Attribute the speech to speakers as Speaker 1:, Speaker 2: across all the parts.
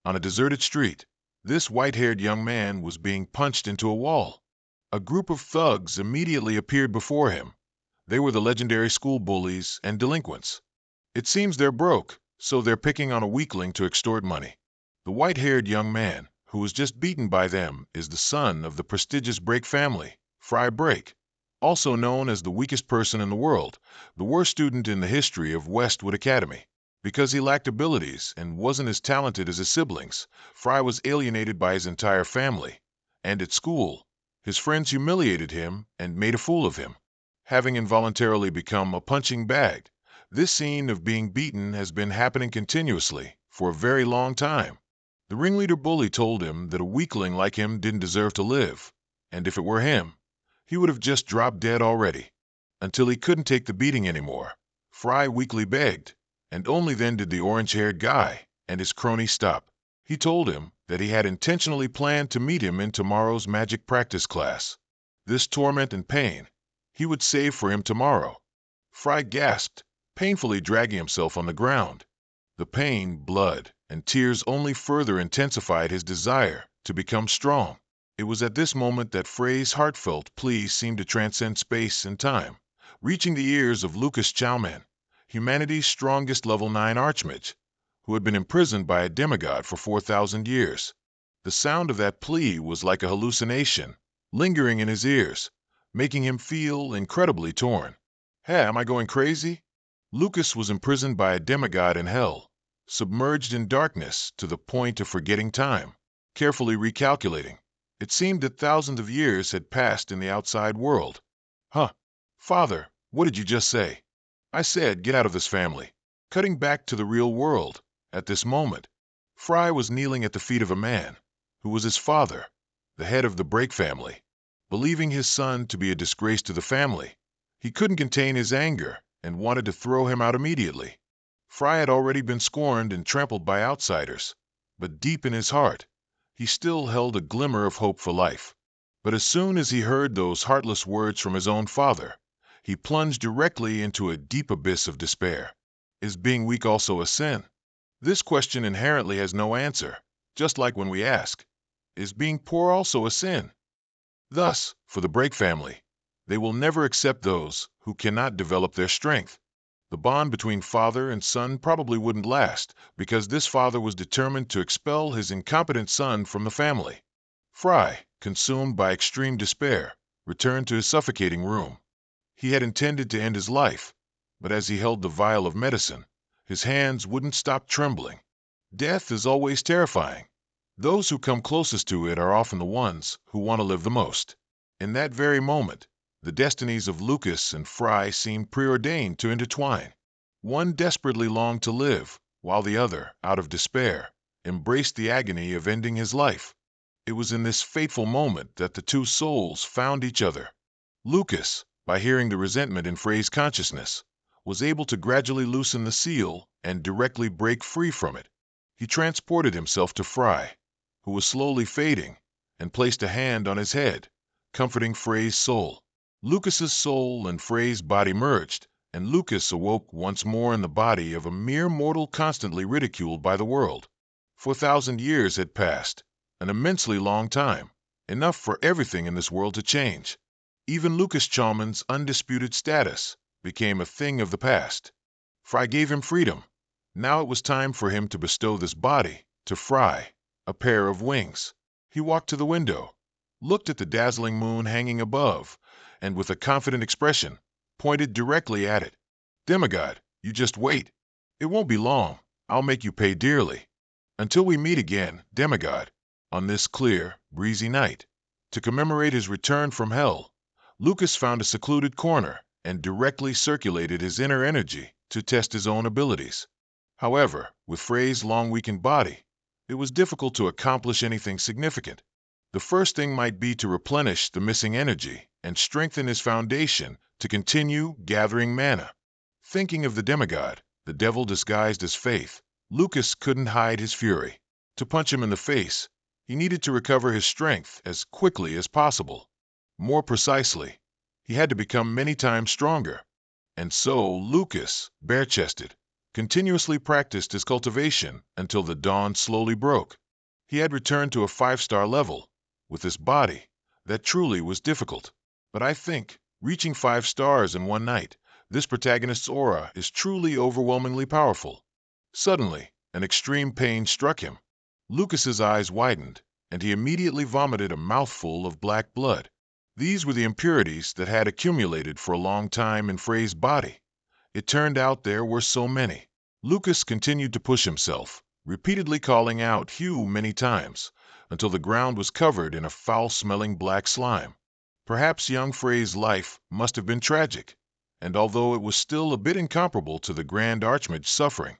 Speaker 1: On a deserted street, this white-haired young man was being punched into a wall. A group of thugs immediately appeared before him. They were the legendary school bullies and delinquents. It seems they're broke, so they're picking on a weakling to extort money. The white-haired young man, who was just beaten by them, is the son of the prestigious Brake family, Frey Brake, also known as the weakest person in the world, the worst student in the history of Westwood Academy. Because he lacked abilities and wasn't as talented as his siblings, Frey was alienated by his entire family. And at school, his friends humiliated him and made a fool of him, having involuntarily become a punching bag. This scene of being beaten has been happening continuously for a very long time. The ringleader bully told him that a weakling like him didn't deserve to live, and if it were him, he would have just dropped dead already. Until he couldn't take the beating anymore, Frey weakly begged, and only then did the orange-haired guy and his crony stop. He told him that he had intentionally planned to meet him in tomorrow's magic practice class. This torment and pain he would save for him tomorrow. Frey gasped, painfully dragging himself on the ground. The pain, blood, and tears only further intensified his desire to become strong. It was at this moment that Frey's heartfelt plea seemed to transcend space and time, reaching the ears of Lucas Chowman, humanity's strongest level 9 archmage, who had been imprisoned by a demigod for 4,000 years. The sound of that plea was like a hallucination, lingering in his ears, making him feel incredibly torn. Hey, am I going crazy? Lucas was imprisoned by a demigod in hell, submerged in darkness to the point of forgetting time, carefully recalculating. It seemed that thousands of years had passed in the outside world. Huh, Father, what did you just say? I said, get out of this family. Cutting back to the real world, at this moment, Frey was kneeling at the feet of a man, who was his father, the head of the Brake family. Believing his son to be a disgrace to the family, he couldn't contain his anger and wanted to throw him out immediately. Frey had already been scorned and trampled by outsiders, but deep in his heart, he still held a glimmer of hope for life. But as soon as he heard those heartless words from his own father, he plunged directly into a deep abyss of despair. Is being weak also a sin? This question inherently has no answer, just like when we ask, is being poor also a sin? Thus, for the Brake family, they will never accept those who cannot develop their strength. The bond between father and son probably wouldn't last, because this father was determined to expel his incompetent son from the family. Frey, consumed by extreme despair, returned to his suffocating room. He had intended to end his life, but as he held the vial of medicine, his hands wouldn't stop trembling. Death is always terrifying. Those who come closest to it are often the ones who want to live the most. In that very moment, the destinies of Lucas and Frey seemed preordained to intertwine. One desperately longed to live, while the other, out of despair, embraced the agony of ending his life. It was in this fateful moment that the two souls found each other. Lucas, by hearing the resentment in Frey's consciousness, was able to gradually loosen the seal and directly break free from it. He transported himself to Frey, who was slowly fading, and placed a hand on his head, comforting Frey's soul. Lucas's soul and Frey's body merged, and Lucas awoke once more in the body of a mere mortal constantly ridiculed by the world. 4,000 years had passed, an immensely long time, enough for everything in this world to change. Even Lucas Chalman's undisputed status became a thing of the past. Frey gave him freedom. Now it was time for him to bestow this body to Frey, a pair of wings. He walked to the window, looked at the dazzling moon hanging above, and with a confident expression, pointed directly at it. Demigod, you just wait. It won't be long. I'll make you pay dearly. Until we meet again, Demigod, on this clear, breezy night. To commemorate his return from hell, Lucas found a secluded corner and directly circulated his inner energy to test his own abilities. However, with Frey's long-weakened body, it was difficult to accomplish anything significant. The first thing might be to replenish the missing energy and strengthen his foundation to continue gathering mana. Thinking of the demigod, the devil disguised as faith, Lucas couldn't hide his fury. To punch him in the face, he needed to recover his strength as quickly as possible. More precisely, he had to become many times stronger. And so Lucas, bare-chested, continuously practiced his cultivation until the dawn slowly broke. He had returned to a 5-star level. With this body, that truly was difficult. But I think, reaching 5 stars in one night, this protagonist's aura is truly overwhelmingly powerful. Suddenly, an extreme pain struck him. Lucas's eyes widened, and he immediately vomited a mouthful of black blood. These were the impurities that had accumulated for a long time in Frey's body. It turned out there were so many. Lucas continued to push himself, repeatedly calling out Hugh many times, until the ground was covered in a foul-smelling black slime. Perhaps young Frey's life must have been tragic, and although it was still a bit incomparable to the Grand Archmage's suffering,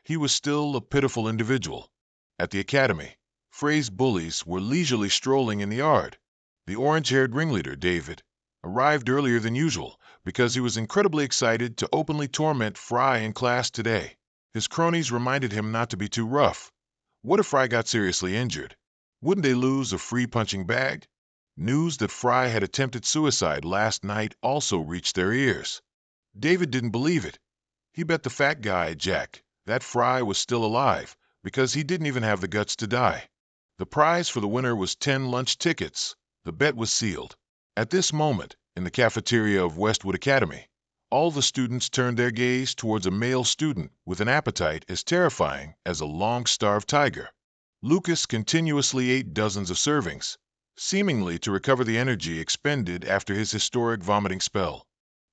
Speaker 1: he was still a pitiful individual. At the academy, Frey's bullies were leisurely strolling in the yard. The orange-haired ringleader, David, arrived earlier than usual because he was incredibly excited to openly torment Frey in class today. His cronies reminded him not to be too rough. What if Frey got seriously injured? Wouldn't they lose a free punching bag? News that Frey had attempted suicide last night also reached their ears. David didn't believe it. He bet the fat guy, Jack, that Frey was still alive because he didn't even have the guts to die. The prize for the winner was 10 lunch tickets. The bet was sealed. At this moment, in the cafeteria of Westwood Academy, all the students turned their gaze towards a male student with an appetite as terrifying as a long-starved tiger. Lucas continuously ate dozens of servings, seemingly to recover the energy expended after his historic vomiting spell.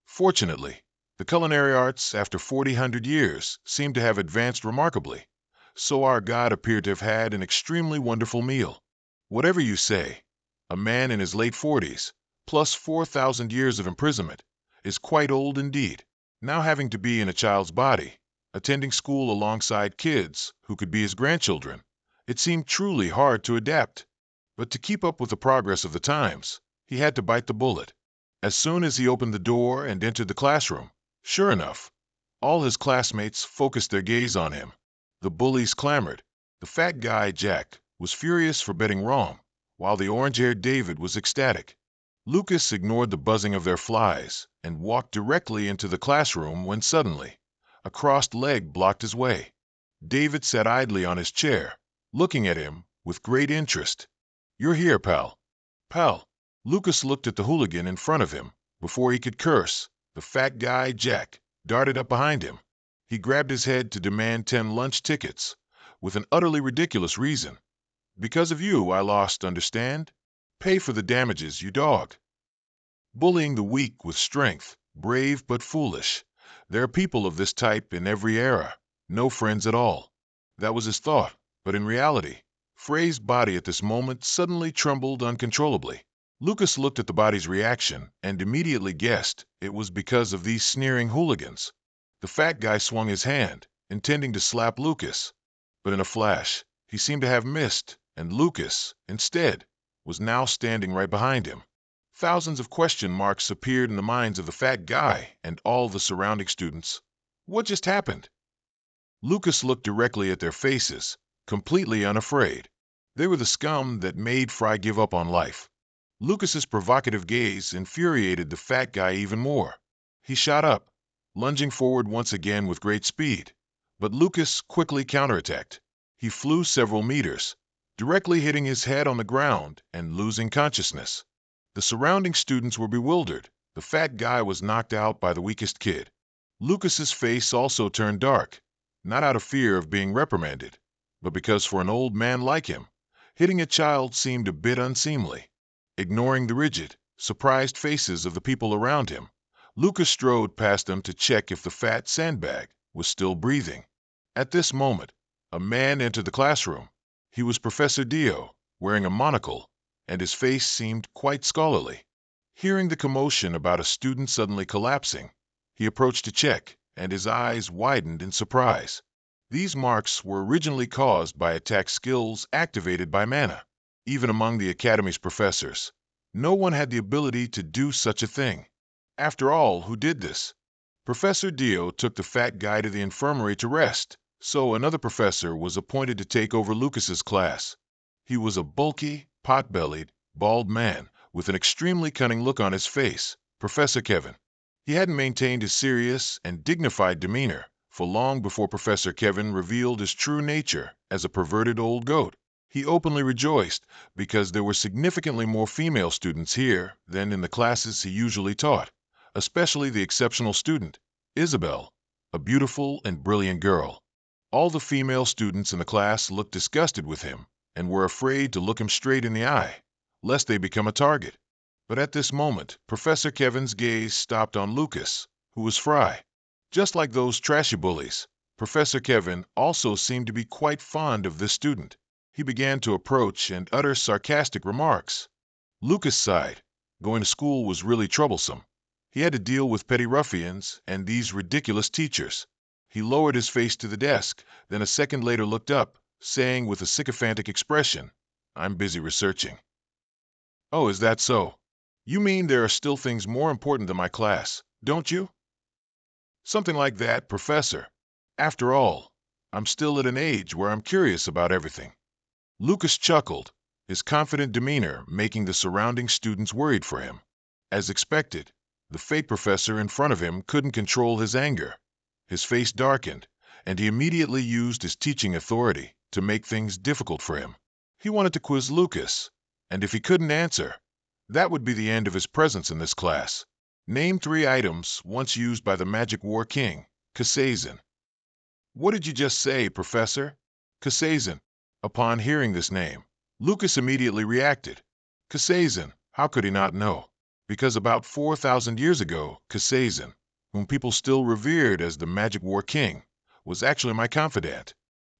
Speaker 1: Fortunately, the culinary arts, after 400 years, seemed to have advanced remarkably, so our god appeared to have had an extremely wonderful meal. Whatever you say, a man in his late 40s, plus 4,000 years of imprisonment, is quite old indeed. Now having to be in a child's body, attending school alongside kids who could be his grandchildren, it seemed truly hard to adapt. But to keep up with the progress of the times, he had to bite the bullet. As soon as he opened the door and entered the classroom, sure enough, all his classmates focused their gaze on him. The bullies clamored. The fat guy, Jack, was furious for betting wrong, while the orange-haired David was ecstatic. Lucas ignored the buzzing of their flies and walked directly into the classroom when suddenly, a crossed leg blocked his way. David sat idly on his chair, looking at him with great interest. "You're here, pal." "Pal." Lucas looked at the hooligan in front of him. Before he could curse, the fat guy, Jack, darted up behind him. He grabbed his head to demand 10 lunch tickets, with an utterly ridiculous reason. "Because of you, I lost, understand? Pay for the damages, you dog." Bullying the weak with strength, brave but foolish. There are people of this type in every era. No friends at all. That was his thought, but in reality, Frey's body at this moment suddenly trembled uncontrollably. Lucas looked at the body's reaction and immediately guessed it was because of these sneering hooligans. The fat guy swung his hand, intending to slap Lucas, but in a flash, he seemed to have missed, and Lucas, instead, was now standing right behind him. Thousands of question marks appeared in the minds of the fat guy and all the surrounding students. What just happened? Lucas looked directly at their faces, completely unafraid. They were the scum that made Frey give up on life. Lucas's provocative gaze infuriated the fat guy even more. He shot up, lunging forward once again with great speed, but Lucas quickly counterattacked. He flew several meters, directly hitting his head on the ground and losing consciousness. The surrounding students were bewildered. The fat guy was knocked out by the weakest kid. Lucas's face also turned dark, not out of fear of being reprimanded, but because for an old man like him, hitting a child seemed a bit unseemly. Ignoring the rigid, surprised faces of the people around him, Lucas strode past them to check if the fat sandbag was still breathing. At this moment, a man entered the classroom. He was Professor Dio, wearing a monocle, and his face seemed quite scholarly. Hearing the commotion about a student suddenly collapsing, he approached to check, and his eyes widened in surprise. These marks were originally caused by attack skills activated by mana. Even among the Academy's professors, no one had the ability to do such a thing. After all, who did this? Professor Dio took the fat guy to the infirmary to rest, so another professor was appointed to take over Lucas's class. He was a bulky, pot-bellied, bald man with an extremely cunning look on his face, Professor Kevin. He hadn't maintained his serious and dignified demeanor for long before Professor Kevin revealed his true nature as a perverted old goat. He openly rejoiced because there were significantly more female students here than in the classes he usually taught, especially the exceptional student, Isabel, a beautiful and brilliant girl. All the female students in the class looked disgusted with him and were afraid to look him straight in the eye, lest they become a target. But at this moment, Professor Kevin's gaze stopped on Lucas, who was Frey. Just like those trashy bullies, Professor Kevin also seemed to be quite fond of this student. He began to approach and utter sarcastic remarks. Lucas sighed. Going to school was really troublesome. He had to deal with petty ruffians and these ridiculous teachers. He lowered his face to the desk, then a second later looked up, saying with a sycophantic expression, "I'm busy researching." "Oh, is that so? You mean there are still things more important than my class, don't you?" "Something like that, Professor. After all, I'm still at an age where I'm curious about everything." Lucas chuckled, his confident demeanor making the surrounding students worried for him. As expected, the fate professor in front of him couldn't control his anger. His face darkened, and he immediately used his teaching authority to make things difficult for him. He wanted to quiz Lucas, and if he couldn't answer, that would be the end of his presence in this class. Name 3 items once used by the Magic War King, Kassazin. "What did you just say, Professor?" "Kassazin." Upon hearing this name, Lucas immediately reacted. Kassazin, how could he not know? Because about 4,000 years ago, Kassazin, whom people still revered as the Magic War King, was actually my confidant.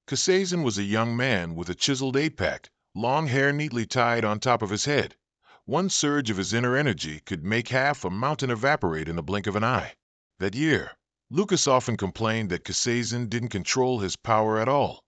Speaker 1: Kassazin was a young man with a chiseled 8-pack, long hair neatly tied on top of his head. One surge of his inner energy could make half a mountain evaporate in the blink of an eye. That year, Lucas often complained that Kassazin didn't control his power at all.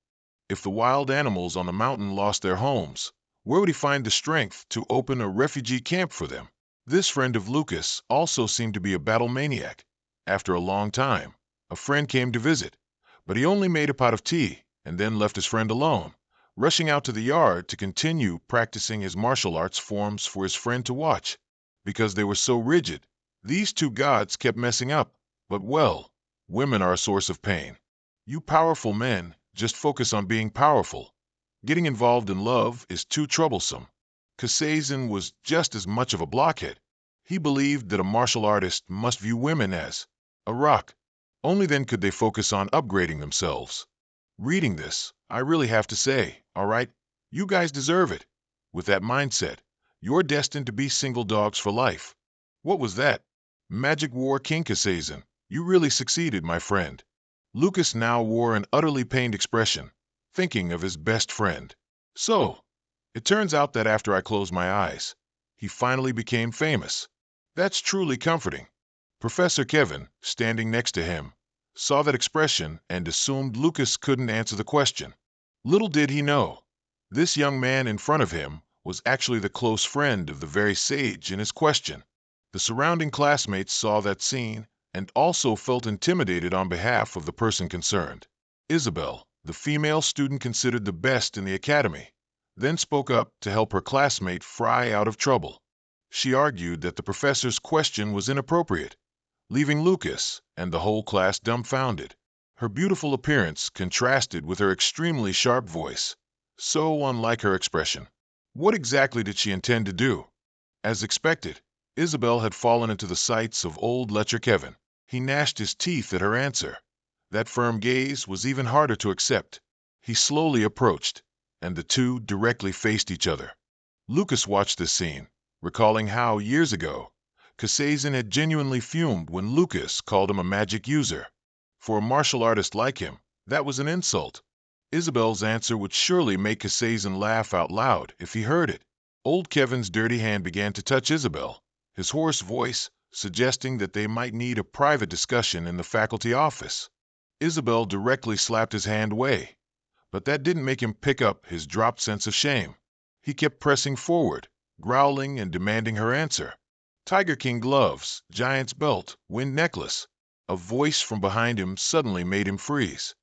Speaker 1: If the wild animals on the mountain lost their homes, where would he find the strength to open a refugee camp for them? This friend of Lucas also seemed to be a battle maniac. After a long time, a friend came to visit, but he only made a pot of tea and then left his friend alone, rushing out to the yard to continue practicing his martial arts forms for his friend to watch. Because they were so rigid, these 2 gods kept messing up. But well, women are a source of pain. You powerful men just focus on being powerful. Getting involved in love is too troublesome. Kassazin was just as much of a blockhead. He believed that a martial artist must view women as a rock. Only then could they focus on upgrading themselves. Reading this, I really have to say, all right, you guys deserve it. With that mindset, you're destined to be single dogs for life. What was that? Magic War King Kassazin, you really succeeded, my friend. Lucas now wore an utterly pained expression, thinking of his best friend. So, it turns out that after I closed my eyes, he finally became famous. That's truly comforting. Professor Kevin, standing next to him, saw that expression and assumed Lucas couldn't answer the question. Little did he know, this young man in front of him was actually the close friend of the very sage in his question. The surrounding classmates saw that scene and also felt intimidated on behalf of the person concerned. Isabel, the female student considered the best in the academy, then spoke up to help her classmate Frey out of trouble. She argued that the professor's question was inappropriate, leaving Lucas and the whole class dumbfounded. Her beautiful appearance contrasted with her extremely sharp voice, so unlike her expression. What exactly did she intend to do? As expected, Isabel had fallen into the sights of old Lecher Kevin. He gnashed his teeth at her answer. That firm gaze was even harder to accept. He slowly approached, and the 2 directly faced each other. Lucas watched this scene, recalling how, years ago, Kassazin had genuinely fumed when Lucas called him a magic user. For a martial artist like him, that was an insult. Isabel's answer would surely make Kassazin laugh out loud if he heard it. Old Kevin's dirty hand began to touch Isabel, his hoarse voice suggesting that they might need a private discussion in the faculty office. Isabel directly slapped his hand away, but that didn't make him pick up his dropped sense of shame. He kept pressing forward, growling and demanding her answer. Tiger King gloves, giant's belt, wind necklace. A voice from behind him suddenly made him freeze.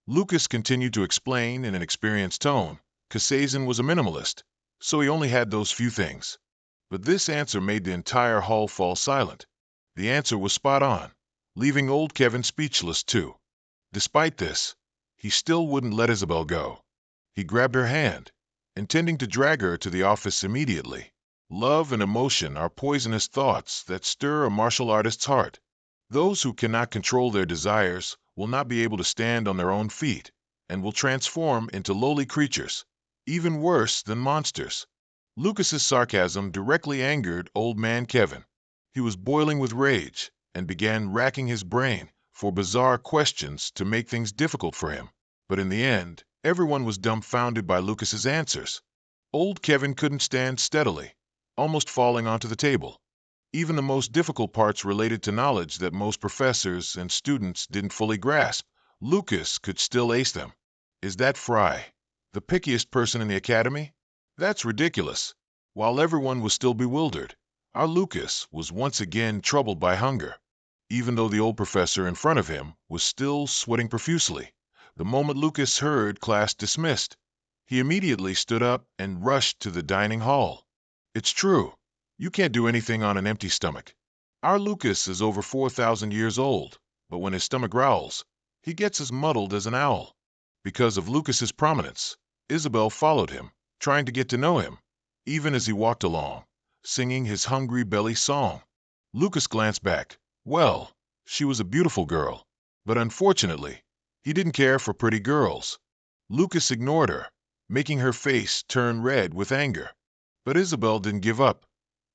Speaker 1: Lucas continued to explain in an experienced tone. Kassazin was a minimalist, so he only had those few things. But this answer made the entire hall fall silent. The answer was spot on, leaving old Kevin speechless too. Despite this, he still wouldn't let Isabel go. He grabbed her hand, intending to drag her to the office immediately. Love and emotion are poisonous thoughts that stir a martial artist's heart. Those who cannot control their desires will not be able to stand on their own feet and will transform into lowly creatures, even worse than monsters. Lucas's sarcasm directly angered Old Man Kevin. He was boiling with rage and began racking his brain for bizarre questions to make things difficult for him. But in the end, everyone was dumbfounded by Lucas's answers. Old Kevin couldn't stand steadily, almost falling onto the table. Even the most difficult parts related to knowledge that most professors and students didn't fully grasp, Lucas could still ace them. Is that Frey, the pickiest person in the academy? That's ridiculous. While everyone was still bewildered, our Lucas was once again troubled by hunger, even though the old professor in front of him was still sweating profusely. The moment Lucas heard class dismissed, he immediately stood up and rushed to the dining hall. It's true. You can't do anything on an empty stomach. Our Lucas is over 4,000 years old, but when his stomach growls, he gets as muddled as an owl. Because of Lucas's prominence, Isabel followed him, trying to get to know him, even as he walked along, singing his hungry belly song. Lucas glanced back. Well, she was a beautiful girl, but unfortunately, he didn't care for pretty girls. Lucas ignored her, making her face turn red with anger. But Isabel didn't give up.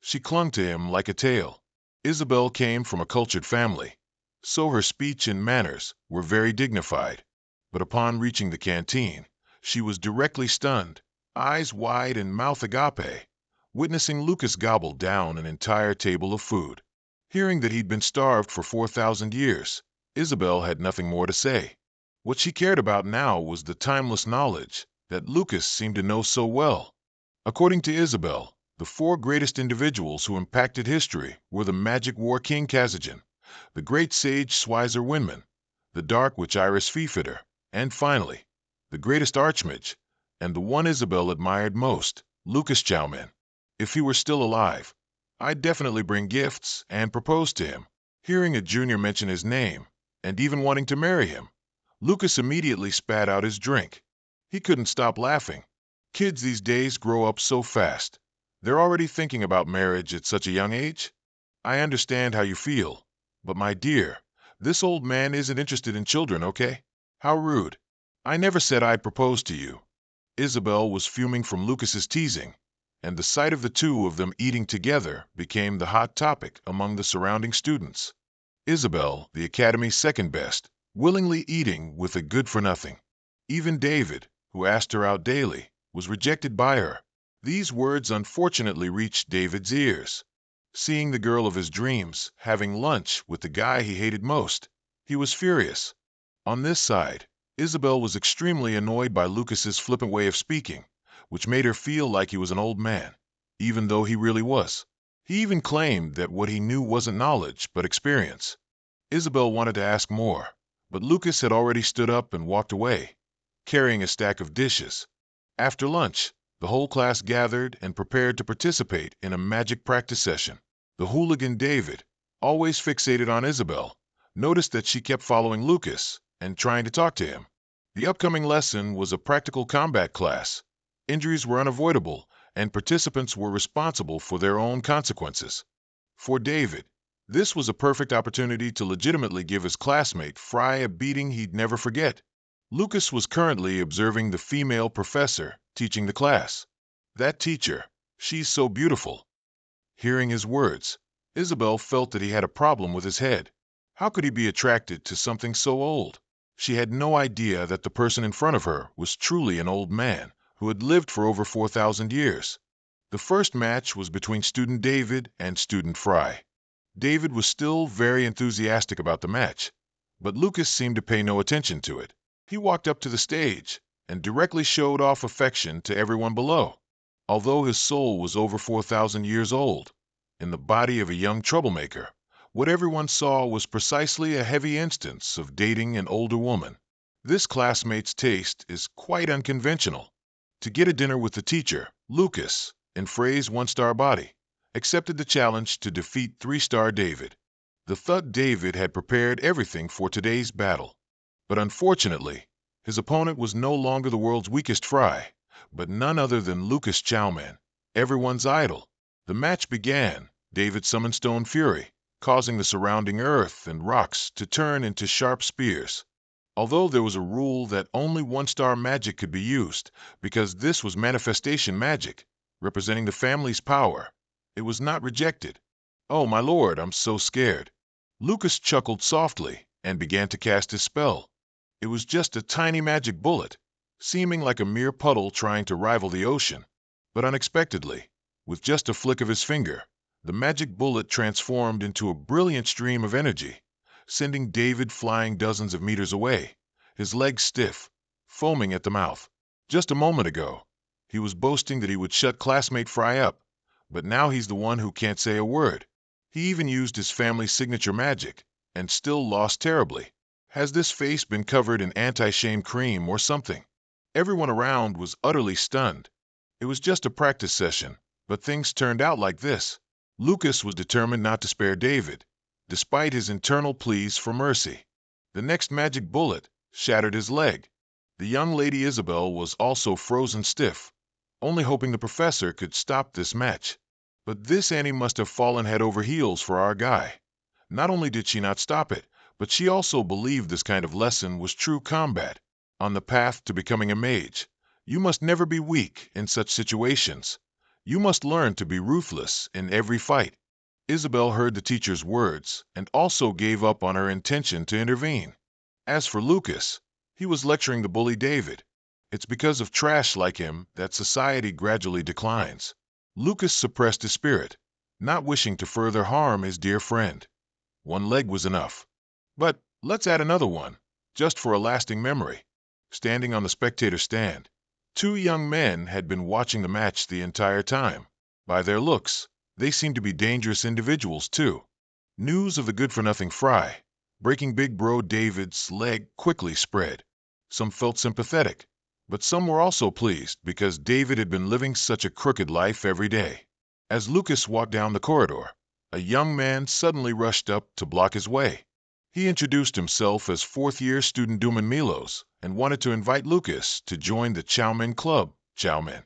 Speaker 1: She clung to him like a tail. Isabel came from a cultured family, so her speech and manners were very dignified. But upon reaching the canteen, she was directly stunned, eyes wide and mouth agape, witnessing Lucas gobble down an entire table of food. Hearing that he'd been starved for 4,000 years, Isabel had nothing more to say. What she cared about now was the timeless knowledge that Lucas seemed to know so well. According to Isabel, the four greatest individuals who impacted history were the Magic War King Kazajan, the Great Sage Swizer Winman, the Dark Witch Iris Feefitter, and finally, the greatest Archmage, and the one Isabel admired most, Lucas Chowman. If he were still alive, I'd definitely bring gifts and propose to him. Hearing a junior mention his name, and even wanting to marry him, Lucas immediately spat out his drink. He couldn't stop laughing. Kids these days grow up so fast. They're already thinking about marriage at such a young age. I understand how you feel, but my dear, this old man isn't interested in children, okay? How rude. I never said I'd propose to you. Isabel was fuming from Lucas's teasing, and the sight of the two of them eating together became the hot topic among the surrounding students. Isabel, the academy's second best, willingly eating with a good-for-nothing. Even David, who asked her out daily, was rejected by her. These words unfortunately reached David's ears. Seeing the girl of his dreams having lunch with the guy he hated most, he was furious. On this side, Isabel was extremely annoyed by Lucas's flippant way of speaking, which made her feel like he was an old man, even though he really was. He even claimed that what he knew wasn't knowledge, but experience. Isabel wanted to ask more, but Lucas had already stood up and walked away, carrying a stack of dishes. After lunch, the whole class gathered and prepared to participate in a magic practice session. The hooligan David, always fixated on Isabel, noticed that she kept following Lucas and trying to talk to him. The upcoming lesson was a practical combat class. Injuries were unavoidable, and participants were responsible for their own consequences. For David, this was a perfect opportunity to legitimately give his classmate Frey a beating he'd never forget. Lucas was currently observing the female professor teaching the class. That teacher, she's so beautiful. Hearing his words, Isabel felt that he had a problem with his head. How could he be attracted to something so old? She had no idea that the person in front of her was truly an old man who had lived for over 4,000 years. The first match was between student David and student Frey. David was still very enthusiastic about the match, but Lucas seemed to pay no attention to it. He walked up to the stage and directly showed off affection to everyone below. Although his soul was over 4,000 years old, in the body of a young troublemaker, what everyone saw was precisely a heavy instance of dating an older woman. This classmate's taste is quite unconventional. To get a dinner with the teacher, Lucas, in Frey's one-star body, accepted the challenge to defeat 3-star David. The thug David had prepared everything for today's battle. But unfortunately, his opponent was no longer the world's weakest Frey, but none other than Lucas Chowman, everyone's idol. The match began. David summoned Stone Fury, causing the surrounding earth and rocks to turn into sharp spears. Although there was a rule that only one-star magic could be used, because this was manifestation magic, representing the family's power, it was not rejected. "Oh, my lord, I'm so scared." Lucas chuckled softly and began to cast his spell. It was just a tiny magic bullet, seeming like a mere puddle trying to rival the ocean. But unexpectedly, with just a flick of his finger, the magic bullet transformed into a brilliant stream of energy, sending David flying dozens of meters away, his legs stiff, foaming at the mouth. Just a moment ago, he was boasting that he would shut classmate Frey up, but now he's the one who can't say a word. He even used his family's signature magic, and still lost terribly. Has this face been covered in anti-shame cream or something? Everyone around was utterly stunned. It was just a practice session, but things turned out like this. Lucas was determined not to spare David, despite his internal pleas for mercy. The next magic bullet shattered his leg. The young lady Isabel was also frozen stiff, only hoping the professor could stop this match. But this Annie must have fallen head over heels for our guy. Not only did she not stop it, but she also believed this kind of lesson was true combat. On the path to becoming a mage, you must never be weak in such situations. You must learn to be ruthless in every fight. Isabel heard the teacher's words and also gave up on her intention to intervene. As for Lucas, he was lecturing the bully David. It's because of trash like him that society gradually declines. Lucas suppressed his spirit, not wishing to further harm his dear friend. One leg was enough. But let's add another one, just for a lasting memory. Standing on the spectator stand, two young men had been watching the match the entire time. By their looks, they seemed to be dangerous individuals too. News of the good-for-nothing Frey breaking big bro David's leg quickly spread. Some felt sympathetic, but some were also pleased because David had been living such a crooked life every day. As Lucas walked down the corridor, a young man suddenly rushed up to block his way. He introduced himself as fourth-year student Duman Milos and wanted to invite Lucas to join the Chowman Club. Chowman.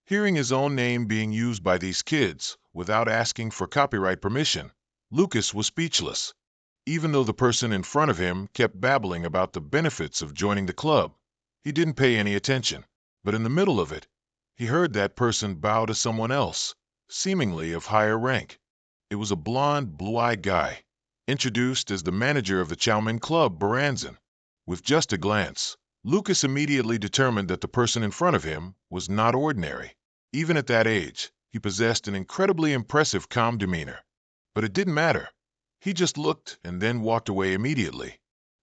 Speaker 1: Hearing his own name being used by these kids without asking for copyright permission, Lucas was speechless. Even though the person in front of him kept babbling about the benefits of joining the club, he didn't pay any attention. But in the middle of it, he heard that person bow to someone else, seemingly of higher rank. It was a blond, blue-eyed guy, introduced as the manager of the Chowman Club, Baranzan. With just a glance, Lucas immediately determined that the person in front of him was not ordinary. Even at that age, he possessed an incredibly impressive calm demeanor. But it didn't matter. He just looked and then walked away immediately.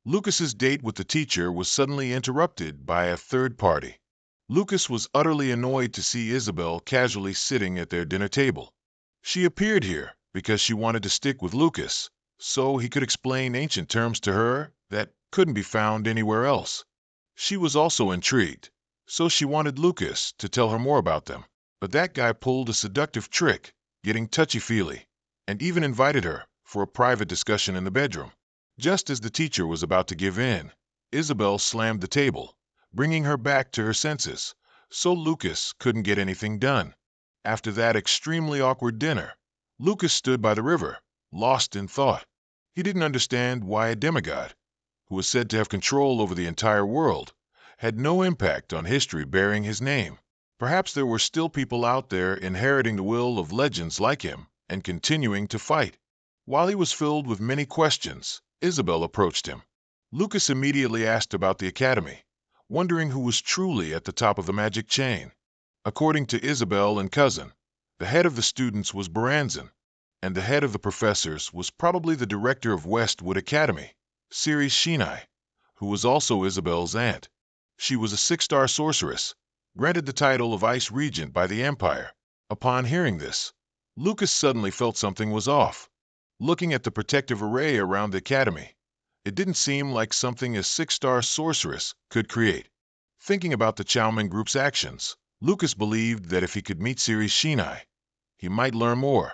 Speaker 1: Lucas's date with the teacher was suddenly interrupted by a third party. Lucas was utterly annoyed to see Isabel casually sitting at their dinner table. She appeared here because she wanted to stick with Lucas, so he could explain ancient terms to her that couldn't be found anywhere else. She was also intrigued, so she wanted Lucas to tell her more about them. But that guy pulled a seductive trick, getting touchy-feely, and even invited her for a private discussion in the bedroom. Just as the teacher was about to give in, Isabel slammed the table, bringing her back to her senses, so Lucas couldn't get anything done. After that extremely awkward dinner, Lucas stood by the river, lost in thought. He didn't understand why a demigod, who was said to have control over the entire world, had no impact on history bearing his name. Perhaps there were still people out there inheriting the will of legends like him and continuing to fight. While he was filled with many questions, Isabel approached him. Lucas immediately asked about the academy, wondering who was truly at the top of the magic chain. According to Isabel and Cousin, the head of the students was Baranzan, and the head of the professors was probably the director of Westwood Academy, Ceres Shinai, who was also Isabel's aunt. She was a 6-star sorceress, granted the title of Ice Regent by the Empire. Upon hearing this, Lucas suddenly felt something was off. Looking at the protective array around the academy, it didn't seem like something a 6-star sorceress could create. Thinking about the Chowman group's actions, Lucas believed that if he could meet Ceres Shinai, he might learn more.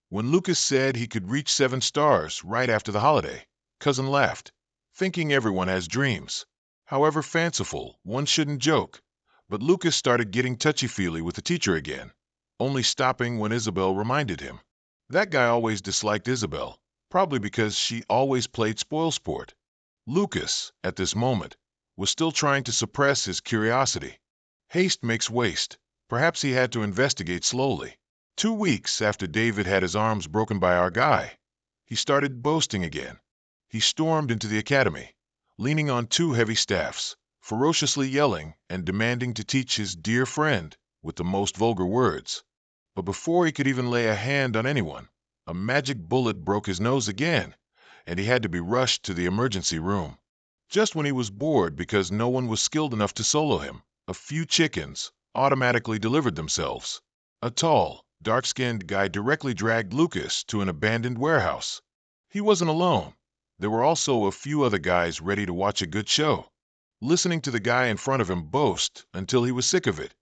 Speaker 1: When Lucas said he could reach 7 stars right after the holiday, Cousin laughed, thinking everyone has dreams. However fanciful, one shouldn't joke. But Lucas started getting touchy-feely with the teacher again, only stopping when Isabel reminded him. That guy always disliked Isabel, probably because she always played spoilsport. Lucas, at this moment, was still trying to suppress his curiosity. Haste makes waste. Perhaps he had to investigate slowly. 2 weeks after David had his arms broken by our guy, he started boasting again. He stormed into the academy, leaning on 2 heavy staffs, ferociously yelling and demanding to teach his dear friend with the most vulgar words. But before he could even lay a hand on anyone, a magic bullet broke his nose again, and he had to be rushed to the emergency room. Just when he was bored because no one was skilled enough to solo him, a few chickens automatically delivered themselves. A tall, dark-skinned guy directly dragged Lucas to an abandoned warehouse. He wasn't alone. There were also a few other guys ready to watch a good show. Listening to the guy in front of him boast until he was sick of it,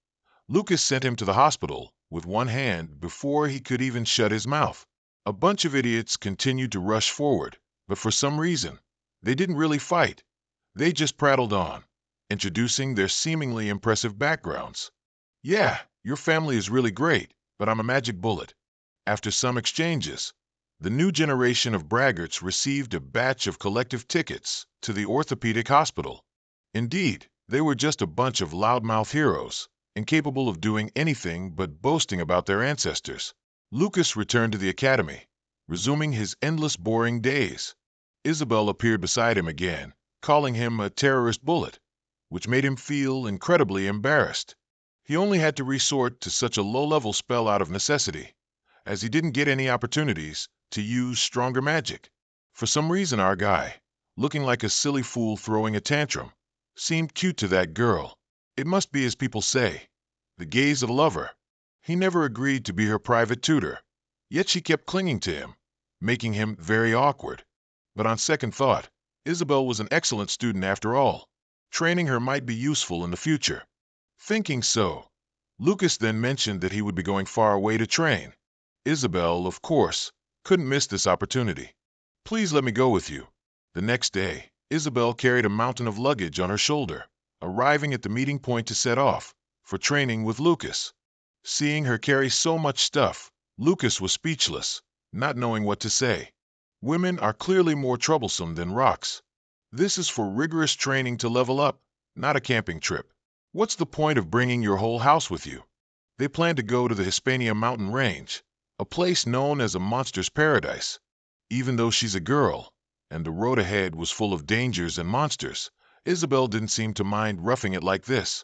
Speaker 1: Lucas sent him to the hospital with one hand before he could even shut his mouth. A bunch of idiots continued to rush forward, but for some reason, they didn't really fight. They just prattled on, introducing their seemingly impressive backgrounds. Yeah, your family is really great, but I'm a magic bullet. After some exchanges, the new generation of braggarts received a batch of collective tickets to the orthopedic hospital. Indeed, they were just a bunch of loudmouth heroes, incapable of doing anything but boasting about their ancestors. Lucas returned to the academy, resuming his endless boring days. Isabel appeared beside him again, calling him a terrorist bullet, which made him feel incredibly embarrassed. He only had to resort to such a low-level spell out of necessity, as he didn't get any opportunities to use stronger magic. For some reason our guy, looking like a silly fool throwing a tantrum, seemed cute to that girl. It must be as people say, the gaze of a lover. He never agreed to be her private tutor, yet she kept clinging to him, making him very awkward. But on second thought, Isabel was an excellent student after all. Training her might be useful in the future. Thinking so, Lucas then mentioned that he would be going far away to train. Isabel, of course, couldn't miss this opportunity. Please let me go with you. The next day, Isabel carried a mountain of luggage on her shoulder, arriving at the meeting point to set off for training with Lucas. Seeing her carry so much stuff, Lucas was speechless, not knowing what to say. Women are clearly more troublesome than rocks. This is for rigorous training to level up, not a camping trip. What's the point of bringing your whole house with you? They plan to go to the Hispania mountain range, a place known as a monster's paradise. Even though she's a girl, and the road ahead was full of dangers and monsters, Isabel didn't seem to mind roughing it like this.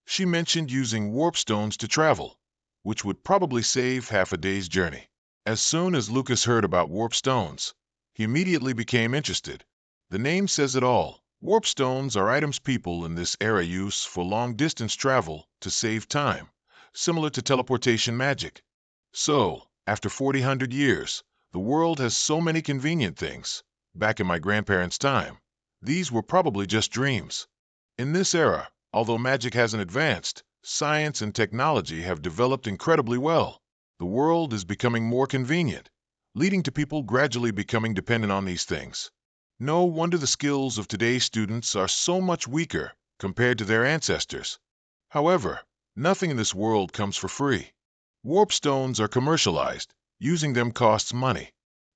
Speaker 1: She mentioned using warp stones to travel, which would probably save half a day's journey. As soon as Lucas heard about warp stones, he immediately became interested. The name says it all. Warp stones are items people in this era use for long-distance travel to save time, similar to teleportation magic. So, after 4,000 years, the world has so many convenient things. Back in my grandparents' time, these were probably just dreams. In this era, although magic hasn't advanced, science and technology have developed incredibly well. The world is becoming more convenient, leading to people gradually becoming dependent on these things. No wonder the skills of today's students are so much weaker compared to their ancestors. However, nothing in this world comes for free. Warp stones are commercialized. Using them costs money.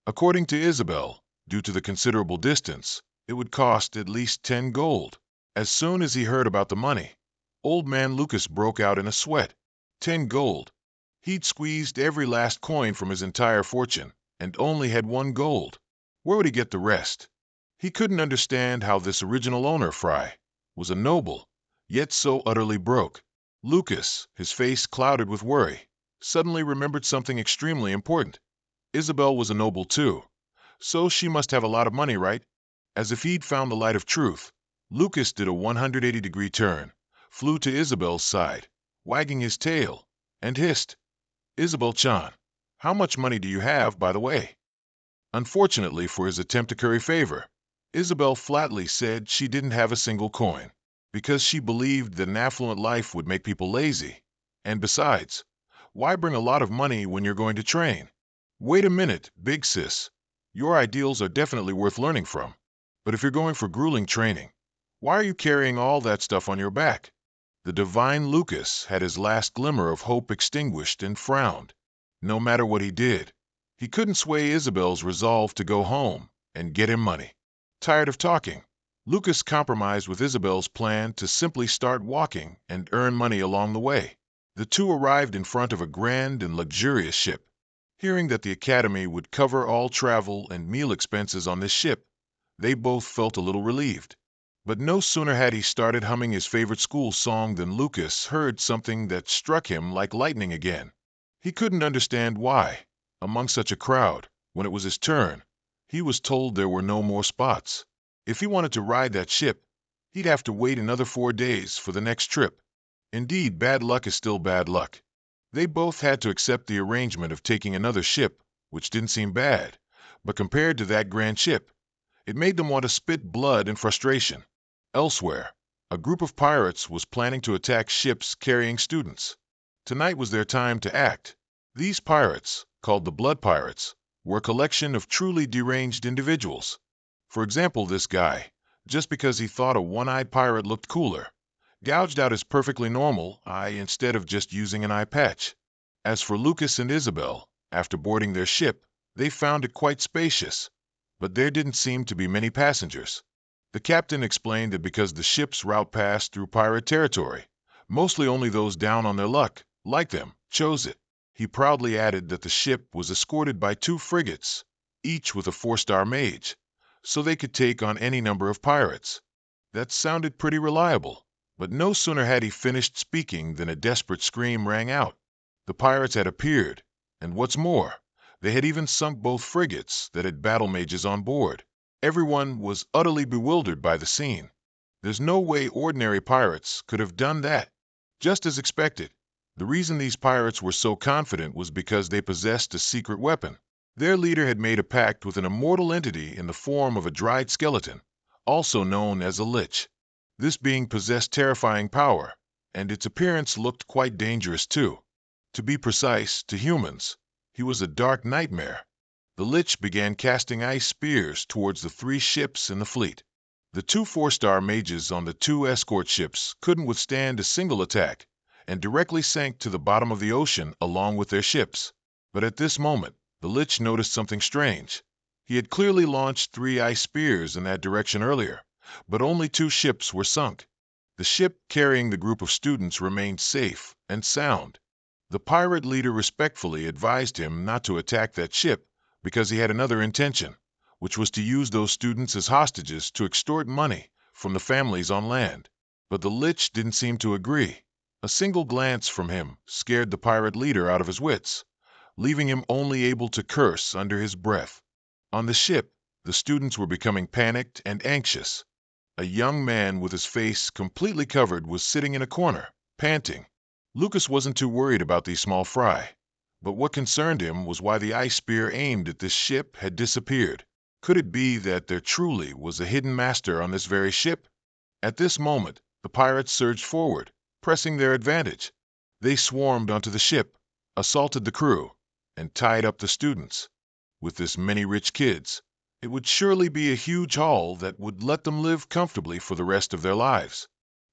Speaker 1: According to Isabel, due to the considerable distance, it would cost at least 10 gold. As soon as he heard about the money, old man Lucas broke out in a sweat. 10 gold. He'd squeezed every last coin from his entire fortune and only had 1 gold. Where would he get the rest? He couldn't understand how this original owner, Frey, was a noble, yet so utterly broke. Lucas, his face clouded with worry, suddenly remembered something extremely important. Isabel was a noble too, so she must have a lot of money, right? As if he'd found the light of truth, Lucas did a 180-degree turn, flew to Isabel's side, wagging his tail, and hissed, "Isabel-chan, how much money do you have, by the way?" Unfortunately for his attempt to curry favor, Isabel flatly said she didn't have a single coin, because she believed that an affluent life would make people lazy. And besides, why bring a lot of money when you're going to train? Wait a minute, big sis. Your ideals are definitely worth learning from. But if you're going for grueling training, Why are you carrying all that stuff on your back? The divine Lucas had his last glimmer of hope extinguished and frowned. No matter what he did, he couldn't sway Isabel's resolve to go home and get him money. Tired of talking, Lucas compromised with Isabel's plan to simply start walking and earn money along the way. The two arrived in front of a grand and luxurious ship. Hearing that the Academy would cover all travel and meal expenses on this ship, they both felt a little relieved. But no sooner had he started humming his favorite school song than Lucas heard something that struck him like lightning again. He couldn't understand why, among such a crowd, when it was his turn, he was told there were no more spots. If he wanted to ride that ship, he'd have to wait another 4 days for the next trip. Indeed, bad luck is still bad luck. They both had to accept the arrangement of taking another ship, which didn't seem bad, but compared to that grand ship, it made them want to spit blood in frustration. Elsewhere, a group of pirates was planning to attack ships carrying students. Tonight was their time to act. These pirates, called the Blood Pirates, were a collection of truly deranged individuals. For example, this guy, just because he thought a one-eyed pirate looked cooler, gouged out his perfectly normal eye instead of just using an eye patch. As for Lucas and Isabel, after boarding their ship, they found it quite spacious, but there didn't seem to be many passengers. The captain explained that because the ship's route passed through pirate territory, mostly only those down on their luck, like them, chose it. He proudly added that the ship was escorted by 2 frigates, each with a 4-star Mage, so they could take on any number of pirates. That sounded pretty reliable. But no sooner had he finished speaking than a desperate scream rang out. The pirates had appeared, and what's more, they had even sunk both frigates that had battle mages on board. Everyone was utterly bewildered by the scene. There's no way ordinary pirates could have done that. Just as expected, the reason these pirates were so confident was because they possessed a secret weapon. Their leader had made a pact with an immortal entity in the form of a dried skeleton, also known as a lich. This being possessed terrifying power, and its appearance looked quite dangerous too. To be precise, to humans, he was a dark nightmare. The lich began casting ice spears towards the 3 ships in the fleet. The 2 4-star mages on the 2 escort ships couldn't withstand a single attack, and directly sank to the bottom of the ocean along with their ships. But at this moment, the lich noticed something strange. He had clearly launched 3 ice spears in that direction earlier, but only 2 ships were sunk. The ship carrying the group of students remained safe and sound. The pirate leader respectfully advised him not to attack that ship because he had another intention, which was to use those students as hostages to extort money from the families on land. But the lich didn't seem to agree. A single glance from him scared the pirate leader out of his wits, leaving him only able to curse under his breath. On the ship, the students were becoming panicked and anxious. A young man with his face completely covered was sitting in a corner, panting. Lucas wasn't too worried about these small fry, but what concerned him was why the ice spear aimed at this ship had disappeared. Could it be that there truly was a hidden master on this very ship? At this moment, the pirates surged forward, pressing their advantage. They swarmed onto the ship, assaulted the crew, and tied up the students. With this many rich kids, it would surely be a huge haul that would let them live comfortably for the rest of their lives.